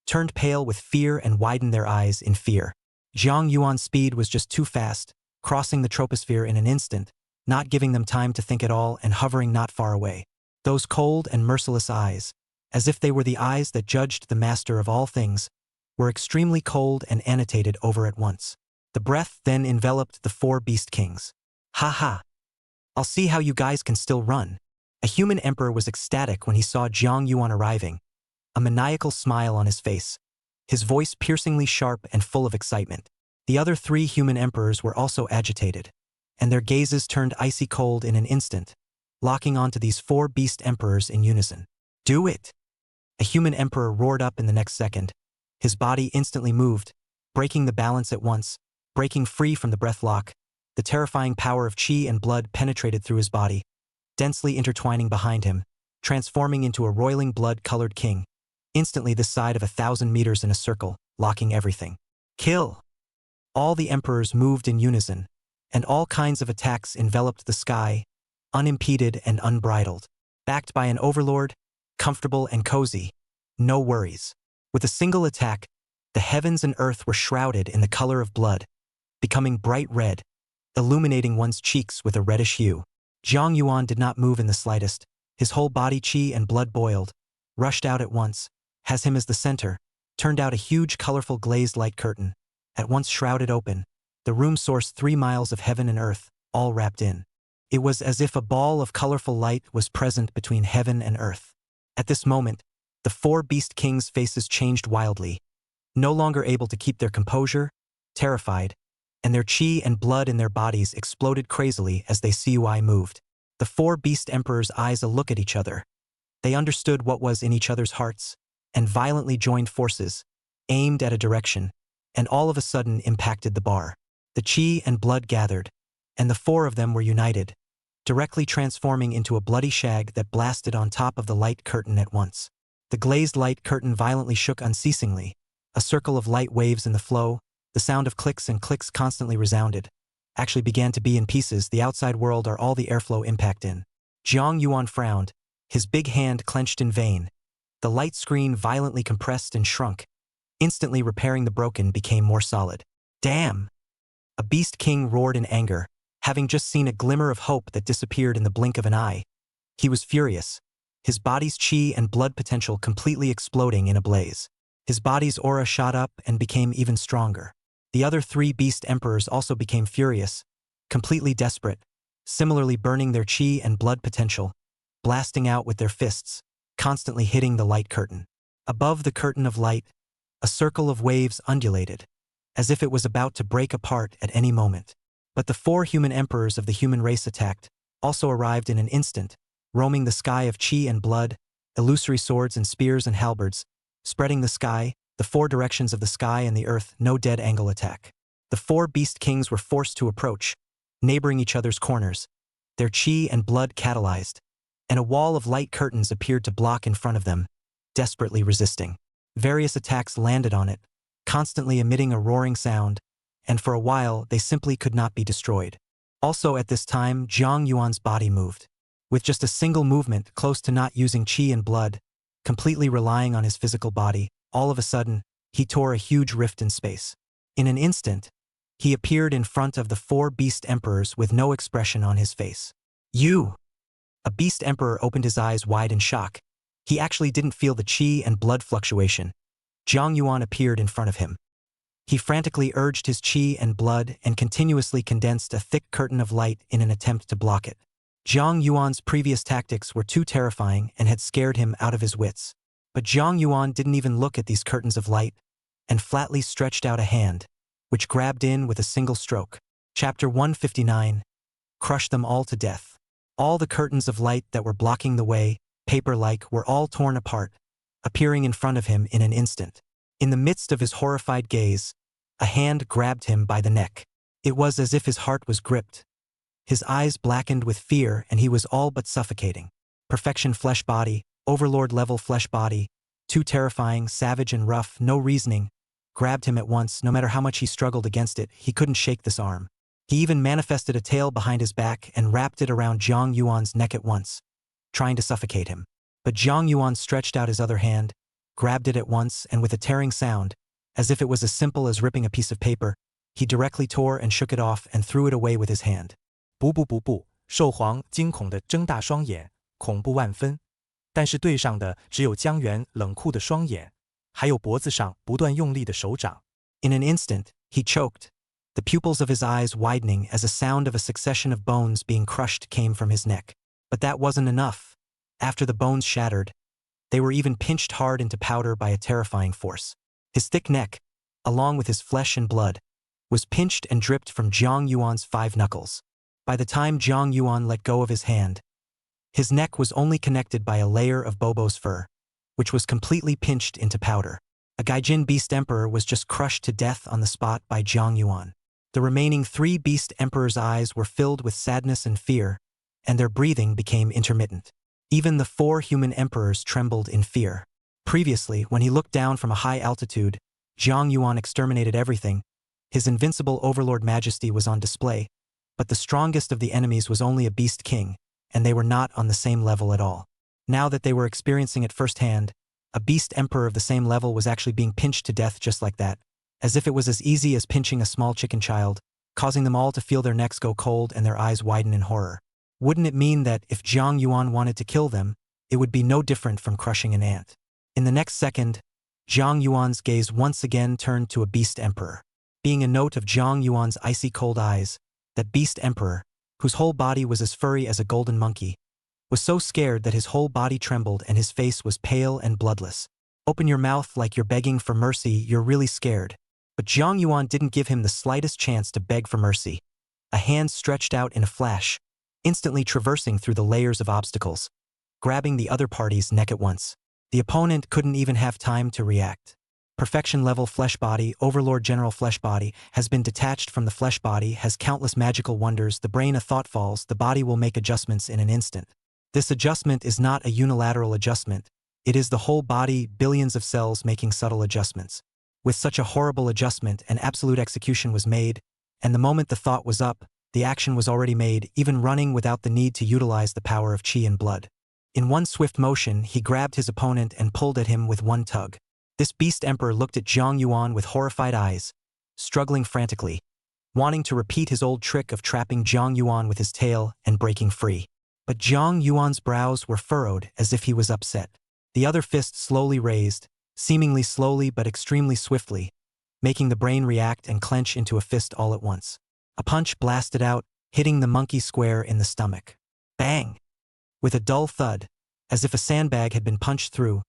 turned pale with fear and widened their eyes in fear. Jiang Yuan's speed was just too fast, crossing the troposphere in an instant, not giving them time to think at all and hovering not far away. Those cold and merciless eyes, as if they were the eyes that judged the master of all things, were extremely cold and annotated over at once. The breath then enveloped the four beast kings. Ha ha! I'll see how you guys can still run. A human emperor was ecstatic when he saw Jiang Yuan arriving, a maniacal smile on his face, his voice piercingly sharp and full of excitement. The other three human emperors were also agitated, and their gazes turned icy cold in an instant, locking onto these four beast emperors in unison. Do it! A human emperor roared up in the next second. His body instantly moved, breaking the balance at once, breaking free from the breath lock. The terrifying power of chi and blood penetrated through his body, densely intertwining behind him, transforming into a roiling blood-colored king, instantly the side of 1,000 meters in a circle, locking everything. Kill! All the emperors moved in unison, and all kinds of attacks enveloped the sky, unimpeded and unbridled. Backed by an overlord, comfortable and cozy, no worries. With a single attack, the heavens and earth were shrouded in the color of blood, becoming bright red, illuminating one's cheeks with a reddish hue. Jiang Yuan did not move in the slightest. His whole body chi and blood boiled, rushed out at once, has him as the center, turned out a huge colorful glazed light curtain, at once shrouded open, the room sourced 3 miles of heaven and earth, all wrapped in. It was as if a ball of colorful light was present between heaven and earth. At this moment, the four beast kings' faces changed wildly, no longer able to keep their composure, terrified, and their chi and blood in their bodies exploded crazily as they CUI moved. The four beast emperors' eyes a look at each other. They understood what was in each other's hearts, and violently joined forces, aimed at a direction, and all of a sudden impacted the bar. The chi and blood gathered, and the four of them were united, directly transforming into a bloody shag that blasted on top of the light curtain at once. The glazed light curtain violently shook unceasingly, a circle of light waves in the flow, the sound of clicks and clicks constantly resounded, actually began to be in pieces. The outside world are all the airflow impact in. Jiang Yuan frowned, his big hand clenched in vain. The light screen violently compressed and shrunk, instantly repairing the broken became more solid. Damn! A beast king roared in anger, having just seen a glimmer of hope that disappeared in the blink of an eye. He was furious, his body's chi and blood potential completely exploding in a blaze. His body's aura shot up and became even stronger. The other three beast emperors also became furious, completely desperate, similarly burning their chi and blood potential, blasting out with their fists, constantly hitting the light curtain. Above the curtain of light, a circle of waves undulated, as if it was about to break apart at any moment. But the four human emperors of the human race attacked, also arrived in an instant, roaming the sky of chi and blood, illusory swords and spears and halberds, spreading the sky, the four directions of the sky and the earth, no dead angle attack. The four beast kings were forced to approach, neighboring each other's corners, their chi and blood catalyzed, and a wall of light curtains appeared to block in front of them, desperately resisting. Various attacks landed on it, constantly emitting a roaring sound, and for a while they simply could not be destroyed. Also at this time, Jiang Yuan's body moved. With just a single movement, close to not using chi and blood, completely relying on his physical body, all of a sudden, he tore a huge rift in space. In an instant, he appeared in front of the four beast emperors with no expression on his face. You! A beast emperor opened his eyes wide in shock. He actually didn't feel the chi and blood fluctuation. Jiang Yuan appeared in front of him. He frantically urged his chi and blood and continuously condensed a thick curtain of light in an attempt to block it. Jiang Yuan's previous tactics were too terrifying and had scared him out of his wits. But Jiang Yuan didn't even look at these curtains of light, and flatly stretched out a hand, which grabbed in with a single stroke. Chapter 159. Crush them all to death. All the curtains of light that were blocking the way, paper-like, were all torn apart, appearing in front of him in an instant. In the midst of his horrified gaze, a hand grabbed him by the neck. It was as if his heart was gripped. His eyes blackened with fear and he was all but suffocating. Perfection flesh body, overlord-level flesh body, too terrifying, savage and rough, no reasoning, grabbed him at once. No matter how much he struggled against it, he couldn't shake this arm. He even manifested a tail behind his back and wrapped it around Zhang Yuan's neck at once, trying to suffocate him. But Zhang Yuan stretched out his other hand, grabbed it at once, and with a tearing sound, as if it was as simple as ripping a piece of paper, he directly tore and shook it off and threw it away with his hand. 不不不不，兽皇惊恐地睁大双眼，恐怖万分。但是对上的只有江源冷酷的双眼，还有脖子上不断用力的手掌。In an instant, he choked, the pupils of his eyes widening as a sound of a succession of bones being crushed came from his neck. But that wasn't enough. After the bones shattered, they were even pinched hard into powder by a terrifying force. His thick neck, along with his flesh and blood, was pinched and dripped from Zhang Yuan's 5 knuckles. By the time Zhang Yuan let go of his hand, his neck was only connected by a layer of Bobo's fur, which was completely pinched into powder. A Gaijin Beast Emperor was just crushed to death on the spot by Zhang Yuan. The remaining 3 Beast Emperors' eyes were filled with sadness and fear, and their breathing became intermittent. Even the 4 human emperors trembled in fear. Previously, when he looked down from a high altitude, Zhang Yuan exterminated everything. His invincible overlord majesty was on display, but the strongest of the enemies was only a beast king, and they were not on the same level at all. Now that they were experiencing it firsthand, a beast emperor of the same level was actually being pinched to death just like that, as if it was as easy as pinching a small chicken child, causing them all to feel their necks go cold and their eyes widen in horror. Wouldn't it mean that if Zhang Yuan wanted to kill them, it would be no different from crushing an ant? In the next second, Zhang Yuan's gaze once again turned to a beast emperor. Being a note of Zhang Yuan's icy cold eyes, that beast emperor, whose whole body was as furry as a golden monkey, was so scared that his whole body trembled and his face was pale and bloodless. Open your mouth like you're begging for mercy, you're really scared. But Zhang Yuan didn't give him the slightest chance to beg for mercy. A hand stretched out in a flash, instantly traversing through the layers of obstacles, grabbing the other party's neck at once. The opponent couldn't even have time to react. Perfection-level flesh body, overlord general flesh body, has been detached from the flesh body, has countless magical wonders, the brain a thought falls, the body will make adjustments in an instant. This adjustment is not a unilateral adjustment, it is the whole body, billions of cells making subtle adjustments. With such a horrible adjustment, an absolute execution was made, and the moment the thought was up, the action was already made, even running without the need to utilize the power of chi and blood. In one swift motion, he grabbed his opponent and pulled at him with one tug. This beast emperor looked at Zhang Yuan with horrified eyes, struggling frantically, wanting to repeat his old trick of trapping Zhang Yuan with his tail and breaking free. But Zhang Yuan's brows were furrowed as if he was upset. The other fist slowly raised, seemingly slowly but extremely swiftly, making the brain react and clench into a fist all at once. A punch blasted out, hitting the monkey square in the stomach. Bang! With a dull thud, as if a sandbag had been punched through,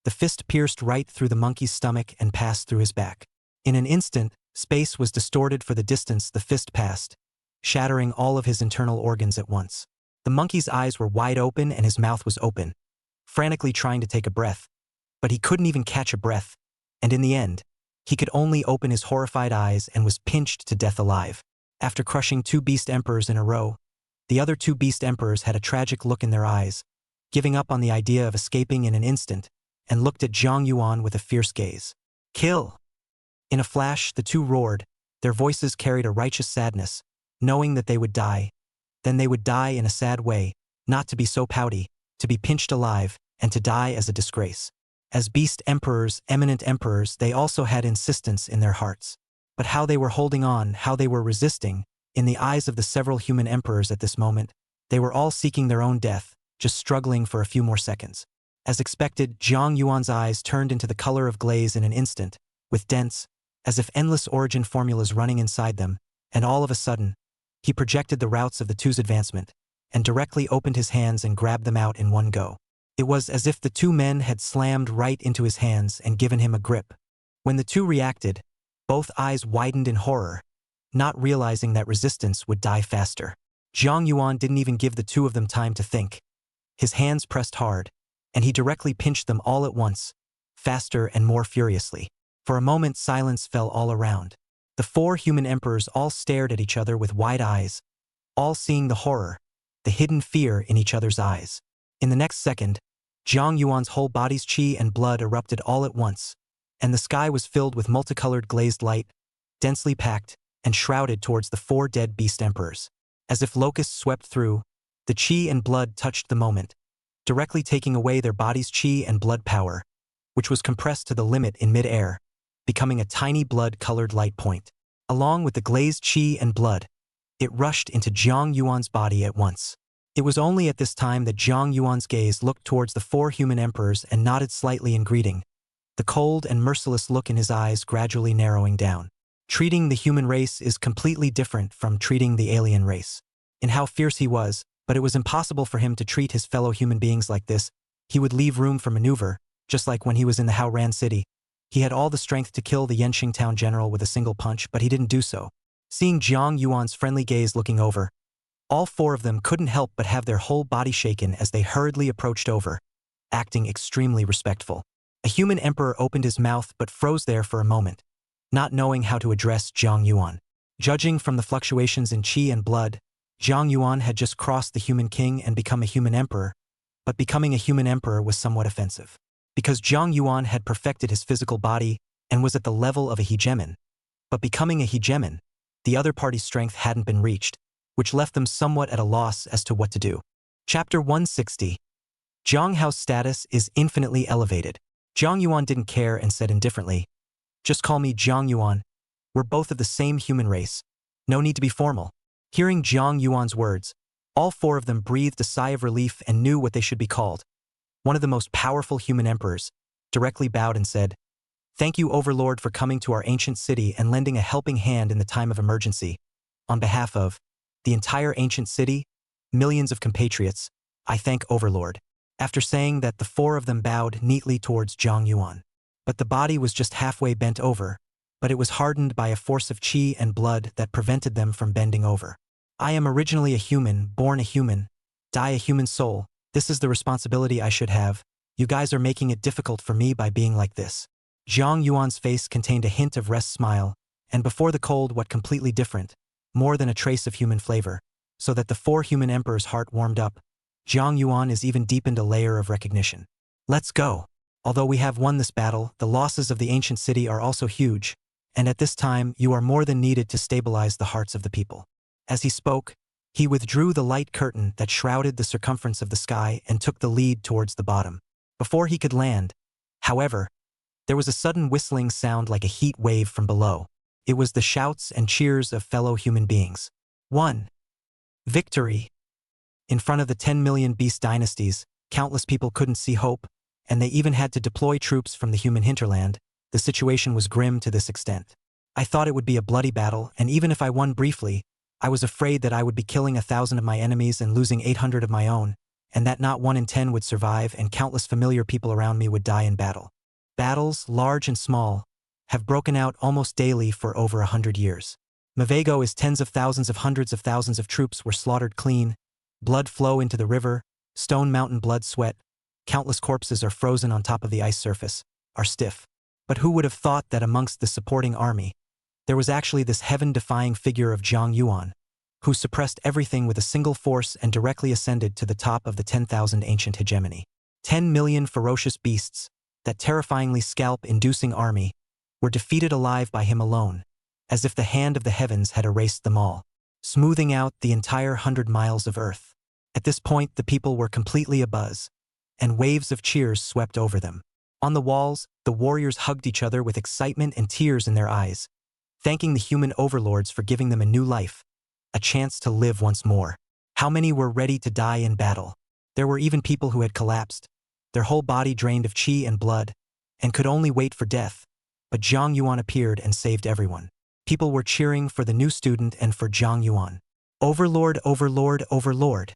the fist pierced right through the monkey's stomach and passed through his back. In an instant, space was distorted for the distance the fist passed, shattering all of his internal organs at once. The monkey's eyes were wide open and his mouth was open, frantically trying to take a breath. But he couldn't even catch a breath, and in the end, he could only open his horrified eyes and was pinched to death alive. After crushing 2 beast emperors in a row, the other 2 beast emperors had a tragic look in their eyes, giving up on the idea of escaping in an instant, and looked at Zhang Yuan with a fierce gaze. Kill! In a flash, the 2 roared, their voices carried a righteous sadness, knowing that they would die. Then they would die in a sad way, not to be so pouty, to be pinched alive, and to die as a disgrace. As beast emperors, eminent emperors, they also had insistence in their hearts. But how they were holding on, how they were resisting, in the eyes of the several human emperors at this moment, they were all seeking their own death, just struggling for a few more seconds. As expected, Zhang Yuan's eyes turned into the color of glaze in an instant, with dense, as if endless origin formulas running inside them, and all of a sudden, he projected the routes of the 2's advancement, and directly opened his hands and grabbed them out in one go. It was as if the 2 men had slammed right into his hands and given him a grip. When the 2 reacted, both eyes widened in horror, not realizing that resistance would die faster. Zhang Yuan didn't even give the 2 of them time to think. His hands pressed hard, and he directly pinched them all at once, faster and more furiously. For a moment silence fell all around. The 4 human emperors all stared at each other with wide eyes, all seeing the horror, the hidden fear in each other's eyes. In the next second, Jiang Yuan's whole body's qi and blood erupted all at once, and the sky was filled with multicolored glazed light, densely packed and shrouded towards the 4 dead beast emperors. As if locusts swept through, the qi and blood touched the moment, directly taking away their body's qi and blood power, which was compressed to the limit in mid-air, becoming a tiny blood-colored light point. Along with the glazed qi and blood, it rushed into Jiang Yuan's body at once. It was only at this time that Jiang Yuan's gaze looked towards the 4 human emperors and nodded slightly in greeting, the cold and merciless look in his eyes gradually narrowing down. Treating the human race is completely different from treating the alien race. In how fierce he was, but it was impossible for him to treat his fellow human beings like this. He would leave room for maneuver, just like when he was in the Haoran city. He had all the strength to kill the Yenqing town general with a single punch, but he didn't do so. Seeing Jiang Yuan's friendly gaze looking over, all 4 of them couldn't help but have their whole body shaken as they hurriedly approached over, acting extremely respectful. A human emperor opened his mouth but froze there for a moment, not knowing how to address Jiang Yuan. Judging from the fluctuations in qi and blood, Jiang Yuan had just crossed the human king and become a human emperor, but becoming a human emperor was somewhat offensive. Because Jiang Yuan had perfected his physical body and was at the level of a hegemon, but becoming a hegemon, the other party's strength hadn't been reached, which left them somewhat at a loss as to what to do. Chapter 160. Jiang Hao's status is infinitely elevated. Jiang Yuan didn't care and said indifferently, "Just call me Jiang Yuan. We're both of the same human race. No need to be formal." Hearing Jiang Yuan's words, all 4 of them breathed a sigh of relief and knew what they should be called. One of the most powerful human emperors directly bowed and said, "Thank you, Overlord, for coming to our ancient city and lending a helping hand in the time of emergency. On behalf of the entire ancient city, millions of compatriots, I thank Overlord." After saying that, the 4 of them bowed neatly towards Jiang Yuan. But the body was just halfway bent over, but it was hardened by a force of qi and blood that prevented them from bending over. "I am originally a human, born a human, die a human soul. This is the responsibility I should have. You guys are making it difficult for me by being like this." Jiang Yuan's face contained a hint of rest smile, and before the cold what completely different, more than a trace of human flavor, so that the 4 human emperors' heart warmed up. Jiang Yuan is even deepened a layer of recognition. "Let's go. Although we have won this battle, the losses of the ancient city are also huge, and at this time you are more than needed to stabilize the hearts of the people." As he spoke, he withdrew the light curtain that shrouded the circumference of the sky and took the lead towards the bottom. Before he could land, however, there was a sudden whistling sound like a heat wave from below. It was the shouts and cheers of fellow human beings. 1. Victory! In front of the 10 million beast dynasties, countless people couldn't see hope, and they even had to deploy troops from the human hinterland. The situation was grim to this extent. I thought it would be a bloody battle, and even if I won briefly, I was afraid that I would be killing 1,000 of my enemies and losing 800 of my own, and that not 1 in 10 would survive and countless familiar people around me would die in battle. Battles, large and small, have broken out almost daily for over 100 years. Mavago is tens of thousands of hundreds of thousands of troops were slaughtered clean, blood flow into the river, Stone Mountain blood sweat, countless corpses are frozen on top of the ice surface, are stiff. But who would have thought that amongst the supporting army, there was actually this heaven-defying figure of Jiang Yuan, who suppressed everything with a single force and directly ascended to the top of the 10,000 ancient hegemony. 10 million ferocious beasts, that terrifyingly scalp-inducing army, were defeated alive by him alone, as if the hand of the heavens had erased them all, smoothing out the entire 100 miles of earth. At this point the people were completely abuzz, and waves of cheers swept over them. On the walls, the warriors hugged each other with excitement and tears in their eyes, thanking the human overlords for giving them a new life, a chance to live once more. How many were ready to die in battle? There were even people who had collapsed, their whole body drained of qi and blood, and could only wait for death. But Jiang Yuan appeared and saved everyone. People were cheering for the new student and for Jiang Yuan. Overlord, overlord, overlord.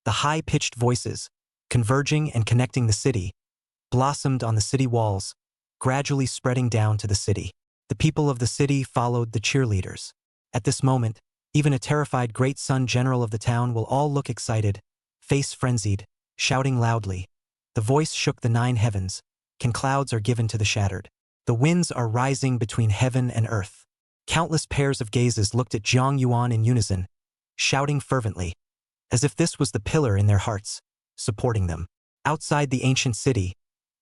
The high-pitched voices, converging and connecting the city, blossomed on the city walls, gradually spreading down to the city. The people of the city followed the cheerleaders. At this moment, even a terrified great sun general of the town will all look excited, face frenzied, shouting loudly, The voice shook the 9 heavens. Can clouds are given to the shattered. The winds are rising between heaven and earth. Countless pairs of gazes looked at Zhang Yuan in unison, shouting fervently, as if this was the pillar in their hearts, supporting them. Outside the ancient city,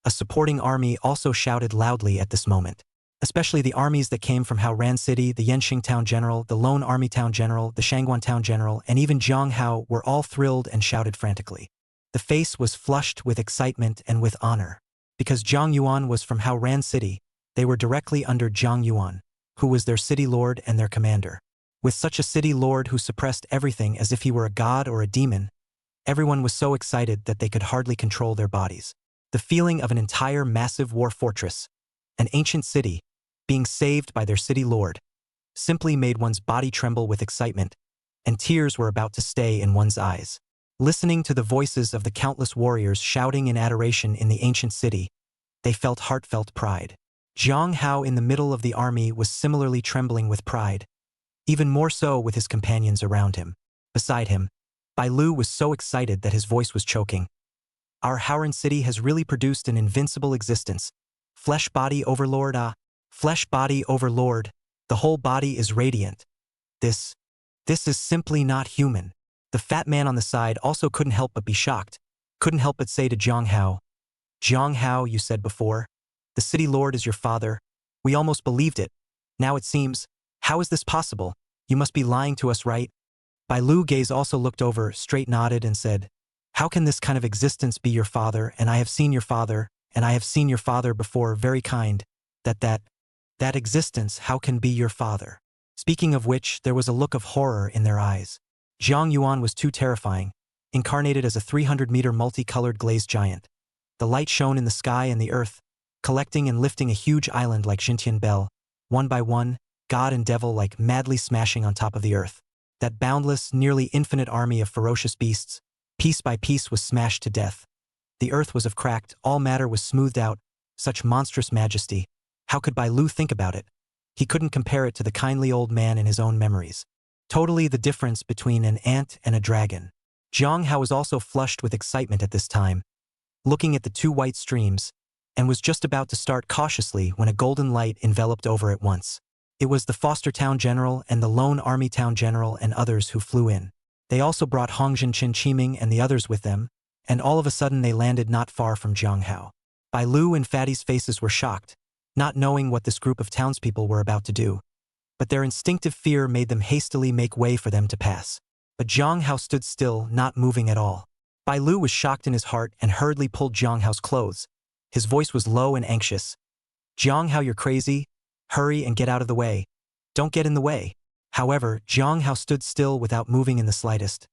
a supporting army also shouted loudly at this moment. Especially the armies that came from Haoran City, the Yanxing Town General, the Lone Army Town General, the Shangguan Town General, and even Zhang Hao were all thrilled and shouted frantically. The face was flushed with excitement and with honor. Because Zhang Yuan was from Haoran City, they were directly under Zhang Yuan, who was their city lord and their commander. With such a city lord who suppressed everything as if he were a god or a demon, everyone was so excited that they could hardly control their bodies. The feeling of an entire massive war fortress, an ancient city, being saved by their city lord, simply made one's body tremble with excitement, and tears were about to stay in one's eyes. Listening to the voices of the countless warriors shouting in adoration in the ancient city, they felt heartfelt pride. Zhang Hao in the middle of the army was similarly trembling with pride, even more so with his companions around him. Beside him, Bai Lu was so excited that his voice was choking. Our Haoran city has really produced an invincible existence. Flesh body overlord, flesh body overlord, the whole body is radiant. This is simply not human. The fat man on the side also couldn't help but be shocked, couldn't help but say to Zhang Hao, you said before, the city lord is your father. We almost believed it. Now it seems, how is this possible? You must be lying to us, right? Bai Lu gaze also looked over, straight nodded and said, how can this kind of existence be your father, and I have seen your father, and I have seen your father before, very kind, that existence, how can be your father? Speaking of which, there was a look of horror in their eyes. Zhang Yuan was too terrifying, incarnated as a 300-meter multicolored glazed giant. The light shone in the sky and the earth, collecting and lifting a huge island like Xintian Bell, one by one, god and devil like madly smashing on top of the earth. That boundless, nearly infinite army of ferocious beasts, piece by piece was smashed to death. The earth was of cracked, all matter was smoothed out, such monstrous majesty. How could Bai Lu think about it? He couldn't compare it to the kindly old man in his own memories. Totally the difference between an ant and a dragon. Zhang Hao was also flushed with excitement at this time, looking at the 2 white streams, and was just about to start cautiously when a golden light enveloped over at once. It was the Foster Town General and the Lone Army Town General and others who flew in. They also brought Hongjin Qin Qiming and the others with them, and all of a sudden they landed not far from Zhang Hao. Bai Lu and Fatty's faces were shocked, not knowing what this group of townspeople were about to do. But their instinctive fear made them hastily make way for them to pass. But Zhang Hao stood still, not moving at all. Bai Lu was shocked in his heart and hurriedly pulled Zhang Hao's clothes. His voice was low and anxious. Zhang Hao, you're crazy. Hurry and get out of the way. Don't get in the way. However, Zhang Hao stood still without moving in the slightest.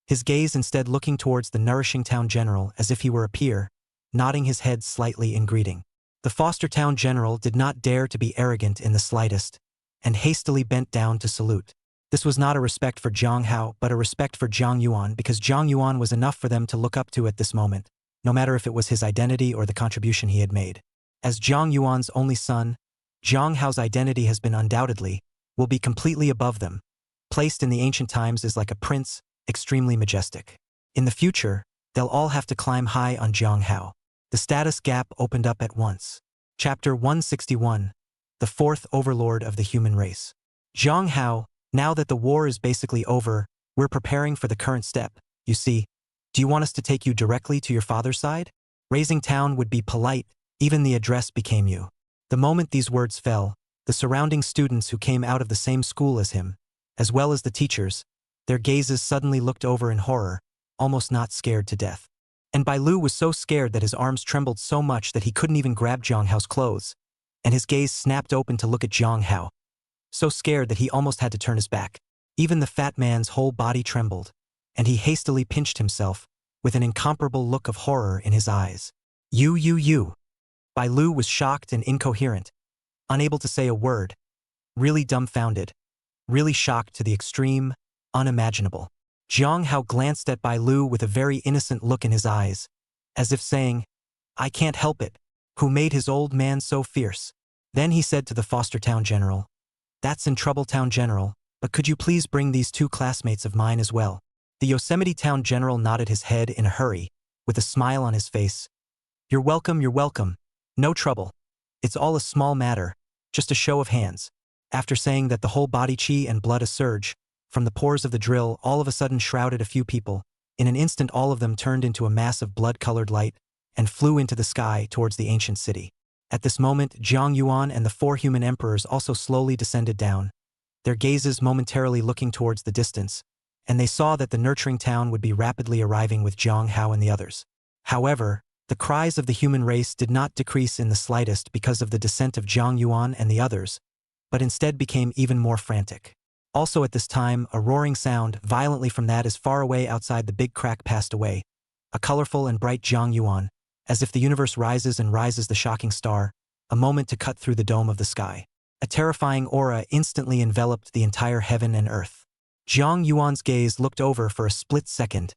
His gaze instead looking towards the nourishing town general as if he were a peer, nodding his head slightly in greeting. The Foster Town General did not dare to be arrogant in the slightest, and hastily bent down to salute. This was not a respect for Zhang Hao, but a respect for Zhang Yuan, because Zhang Yuan was enough for them to look up to at this moment, no matter if it was his identity or the contribution he had made. As Zhang Yuan's only son, Zhang Hao's identity has been undoubtedly, will be completely above them. Placed in the ancient times as like a prince, extremely majestic. In the future, they'll all have to climb high on Zhang Hao. The status gap opened up at once. Chapter 161. The Fourth Overlord of the Human Race. Zhang Hao, now that the war is basically over, we're preparing for the current step. You see, do you want us to take you directly to your father's side? Raising town would be polite, even the address became you. The moment these words fell, the surrounding students who came out of the same school as him, as well as the teachers, their gazes suddenly looked over in horror, almost not scared to death. And Bai Lu was so scared that his arms trembled so much that he couldn't even grab Zhang Hao's clothes, and his gaze snapped open to look at Zhang Hao. So scared that he almost had to turn his back. Even the fat man's whole body trembled, and he hastily pinched himself, with an incomparable look of horror in his eyes. You. Bai Lu was shocked and incoherent, unable to say a word, really dumbfounded, really shocked to the extreme, unimaginable. Zhang Hao glanced at Bai Lu with a very innocent look in his eyes, as if saying, I can't help it, who made his old man so fierce? Then he said to the Foster Town General, that's in trouble, Town General, but could you please bring these 2 classmates of mine as well? The Yosemite Town General nodded his head in a hurry, with a smile on his face, You're welcome, you're welcome. No trouble. It's all a small matter, just a show of hands. After saying that, the whole body chi and blood a surge from the pores of the drill all of a sudden shrouded a few people. In an instant all of them turned into a mass of blood-colored light and flew into the sky towards the ancient city. At this moment, Jiang Yuan and the 4 human emperors also slowly descended down, their gazes momentarily looking towards the distance, and they saw that the nurturing town would be rapidly arriving with Zhang Hao and the others. However, the cries of the human race did not decrease in the slightest because of the descent of Jiang Yuan and the others, but instead became even more frantic. Also at this time, a roaring sound violently from that as far away outside the big crack passed away, a colorful and bright Jiang Yuan, as if the universe rises and rises the shocking star, a moment to cut through the dome of the sky. A terrifying aura instantly enveloped the entire heaven and earth. Jiang Yuan's gaze looked over for a split second,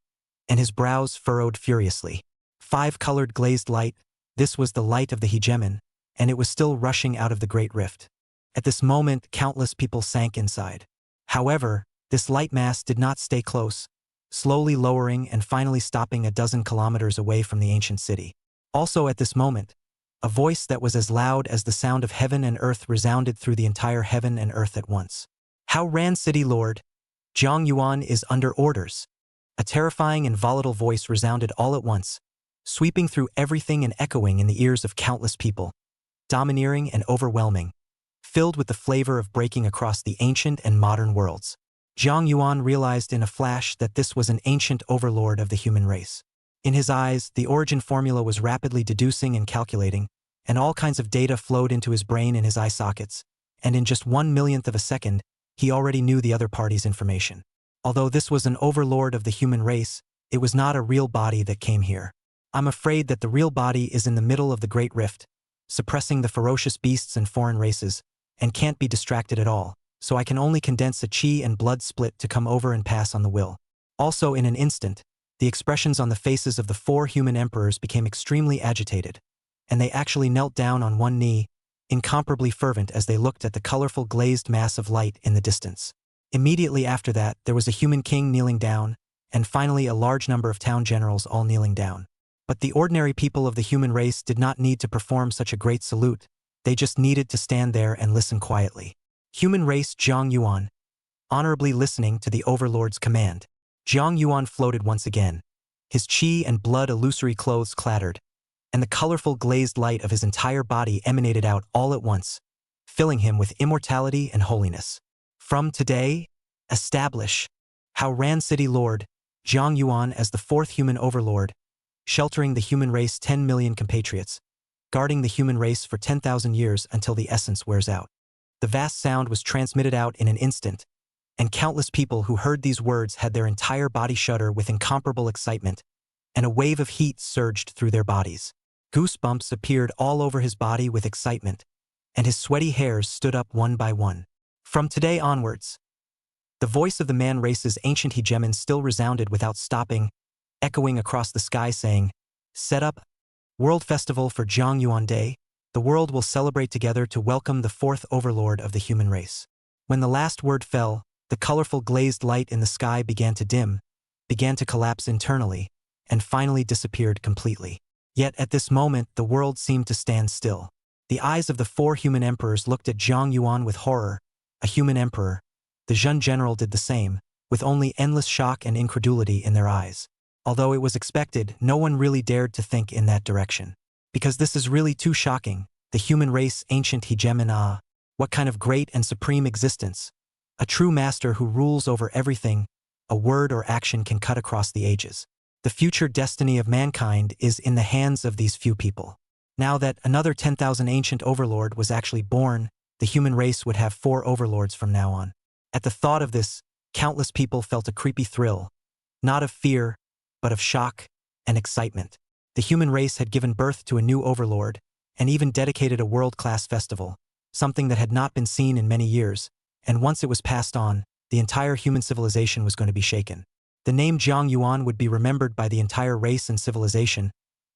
and his brows furrowed furiously. 5-colored glazed light, this was the light of the hegemon, and it was still rushing out of the great rift. At this moment, countless people sank inside. However, this light mass did not stay close, slowly lowering and finally stopping a dozen kilometers away from the ancient city. Also at this moment, a voice that was as loud as the sound of heaven and earth resounded through the entire heaven and earth at once. How Ran City Lord? Jiang Yuan is under orders. A terrifying and volatile voice resounded all at once, sweeping through everything and echoing in the ears of countless people, domineering and overwhelming, filled with the flavor of breaking across the ancient and modern worlds. Jiang Yuan realized in a flash that this was an ancient overlord of the human race. In his eyes, the origin formula was rapidly deducing and calculating, and all kinds of data flowed into his brain and his eye sockets, and in just 1/1,000,000th of a second, he already knew the other party's information. Although this was an overlord of the human race, it was not a real body that came here. I'm afraid that the real body is in the middle of the Great Rift, suppressing the ferocious beasts and foreign races, and can't be distracted at all, so I can only condense a chi and blood split to come over and pass on the will. Also in an instant, the expressions on the faces of the 4 human emperors became extremely agitated, and they actually knelt down on one knee, incomparably fervent as they looked at the colorful glazed mass of light in the distance. Immediately after that, there was a human king kneeling down, and finally a large number of town generals all kneeling down. But the ordinary people of the human race did not need to perform such a great salute, they just needed to stand there and listen quietly. Human race Jiang Yuan, honorably listening to the overlord's command. Jiang Yuan floated once again. His chi and blood illusory clothes clattered, and the colorful glazed light of his entire body emanated out all at once, filling him with immortality and holiness. From today, establish How Ran City Lord, Jiang Yuan as the 4th human overlord, sheltering the human race 10 million compatriots, guarding the human race for 10,000 years until the essence wears out. The vast sound was transmitted out in an instant, and countless people who heard these words had their entire body shudder with incomparable excitement, and a wave of heat surged through their bodies. Goosebumps appeared all over his body with excitement, and his sweaty hairs stood up one by one. From today onwards, the voice of the man race's ancient hegemon still resounded without stopping, echoing across the sky saying, "Set up World Festival for Jiang Yuan Day. The world will celebrate together to welcome the 4th overlord of the human race." When the last word fell, the colorful glazed light in the sky began to dim, began to collapse internally, and finally disappeared completely. Yet at this moment the world seemed to stand still. The eyes of the 4 human emperors looked at Jiang Yuan with horror, a human emperor. The Zhen general did the same, with only endless shock and incredulity in their eyes. Although it was expected, no one really dared to think in that direction. Because this is really too shocking, the human race ancient hegemon what kind of great and supreme existence. A true master who rules over everything, a word or action can cut across the ages. The future destiny of mankind is in the hands of these few people. Now that another 10,000 ancient overlord was actually born, the human race would have 4 overlords from now on. At the thought of this, countless people felt a creepy thrill, not of fear, but of shock and excitement. The human race had given birth to a new overlord, and even dedicated a world-class festival, something that had not been seen in many years, and once it was passed on, the entire human civilization was going to be shaken. The name Jiang Yuan would be remembered by the entire race and civilization,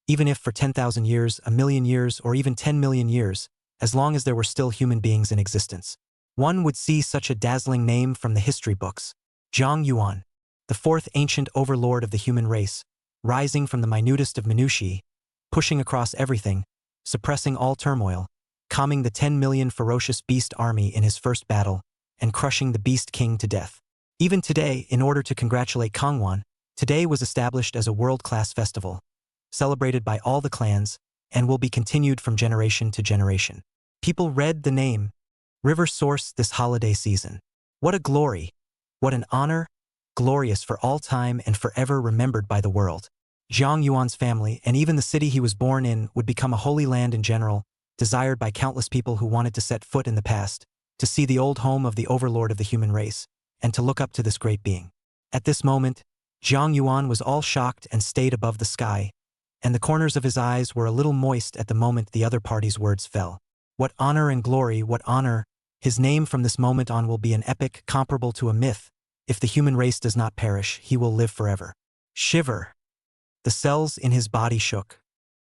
even if for 10,000 years, a million years, or even 10 million years, as long as there were still human beings in existence. One would see such a dazzling name from the history books. Jiang Yuan, the 4th ancient overlord of the human race, rising from the minutest of minutiae, pushing across everything, suppressing all turmoil, calming the 10 million ferocious beast army in his first battle, and crushing the Beast King to death. Even today, in order to congratulate Kangwon, today was established as a world-class festival, celebrated by all the clans, and will be continued from generation to generation. People read the name River Source this holiday season. What a glory! What an honor! Glorious for all time and forever remembered by the world. Jiang Yuan's family, and even the city he was born in, would become a holy land in general, desired by countless people who wanted to set foot in the past, to see the old home of the overlord of the human race, and to look up to this great being. At this moment, Jiang Yuan was all shocked and stayed above the sky, and the corners of his eyes were a little moist at the moment the other party's words fell. What honor and glory, what honor! His name from this moment on will be an epic comparable to a myth. If the human race does not perish, he will live forever. Shiver! The cells in his body shook.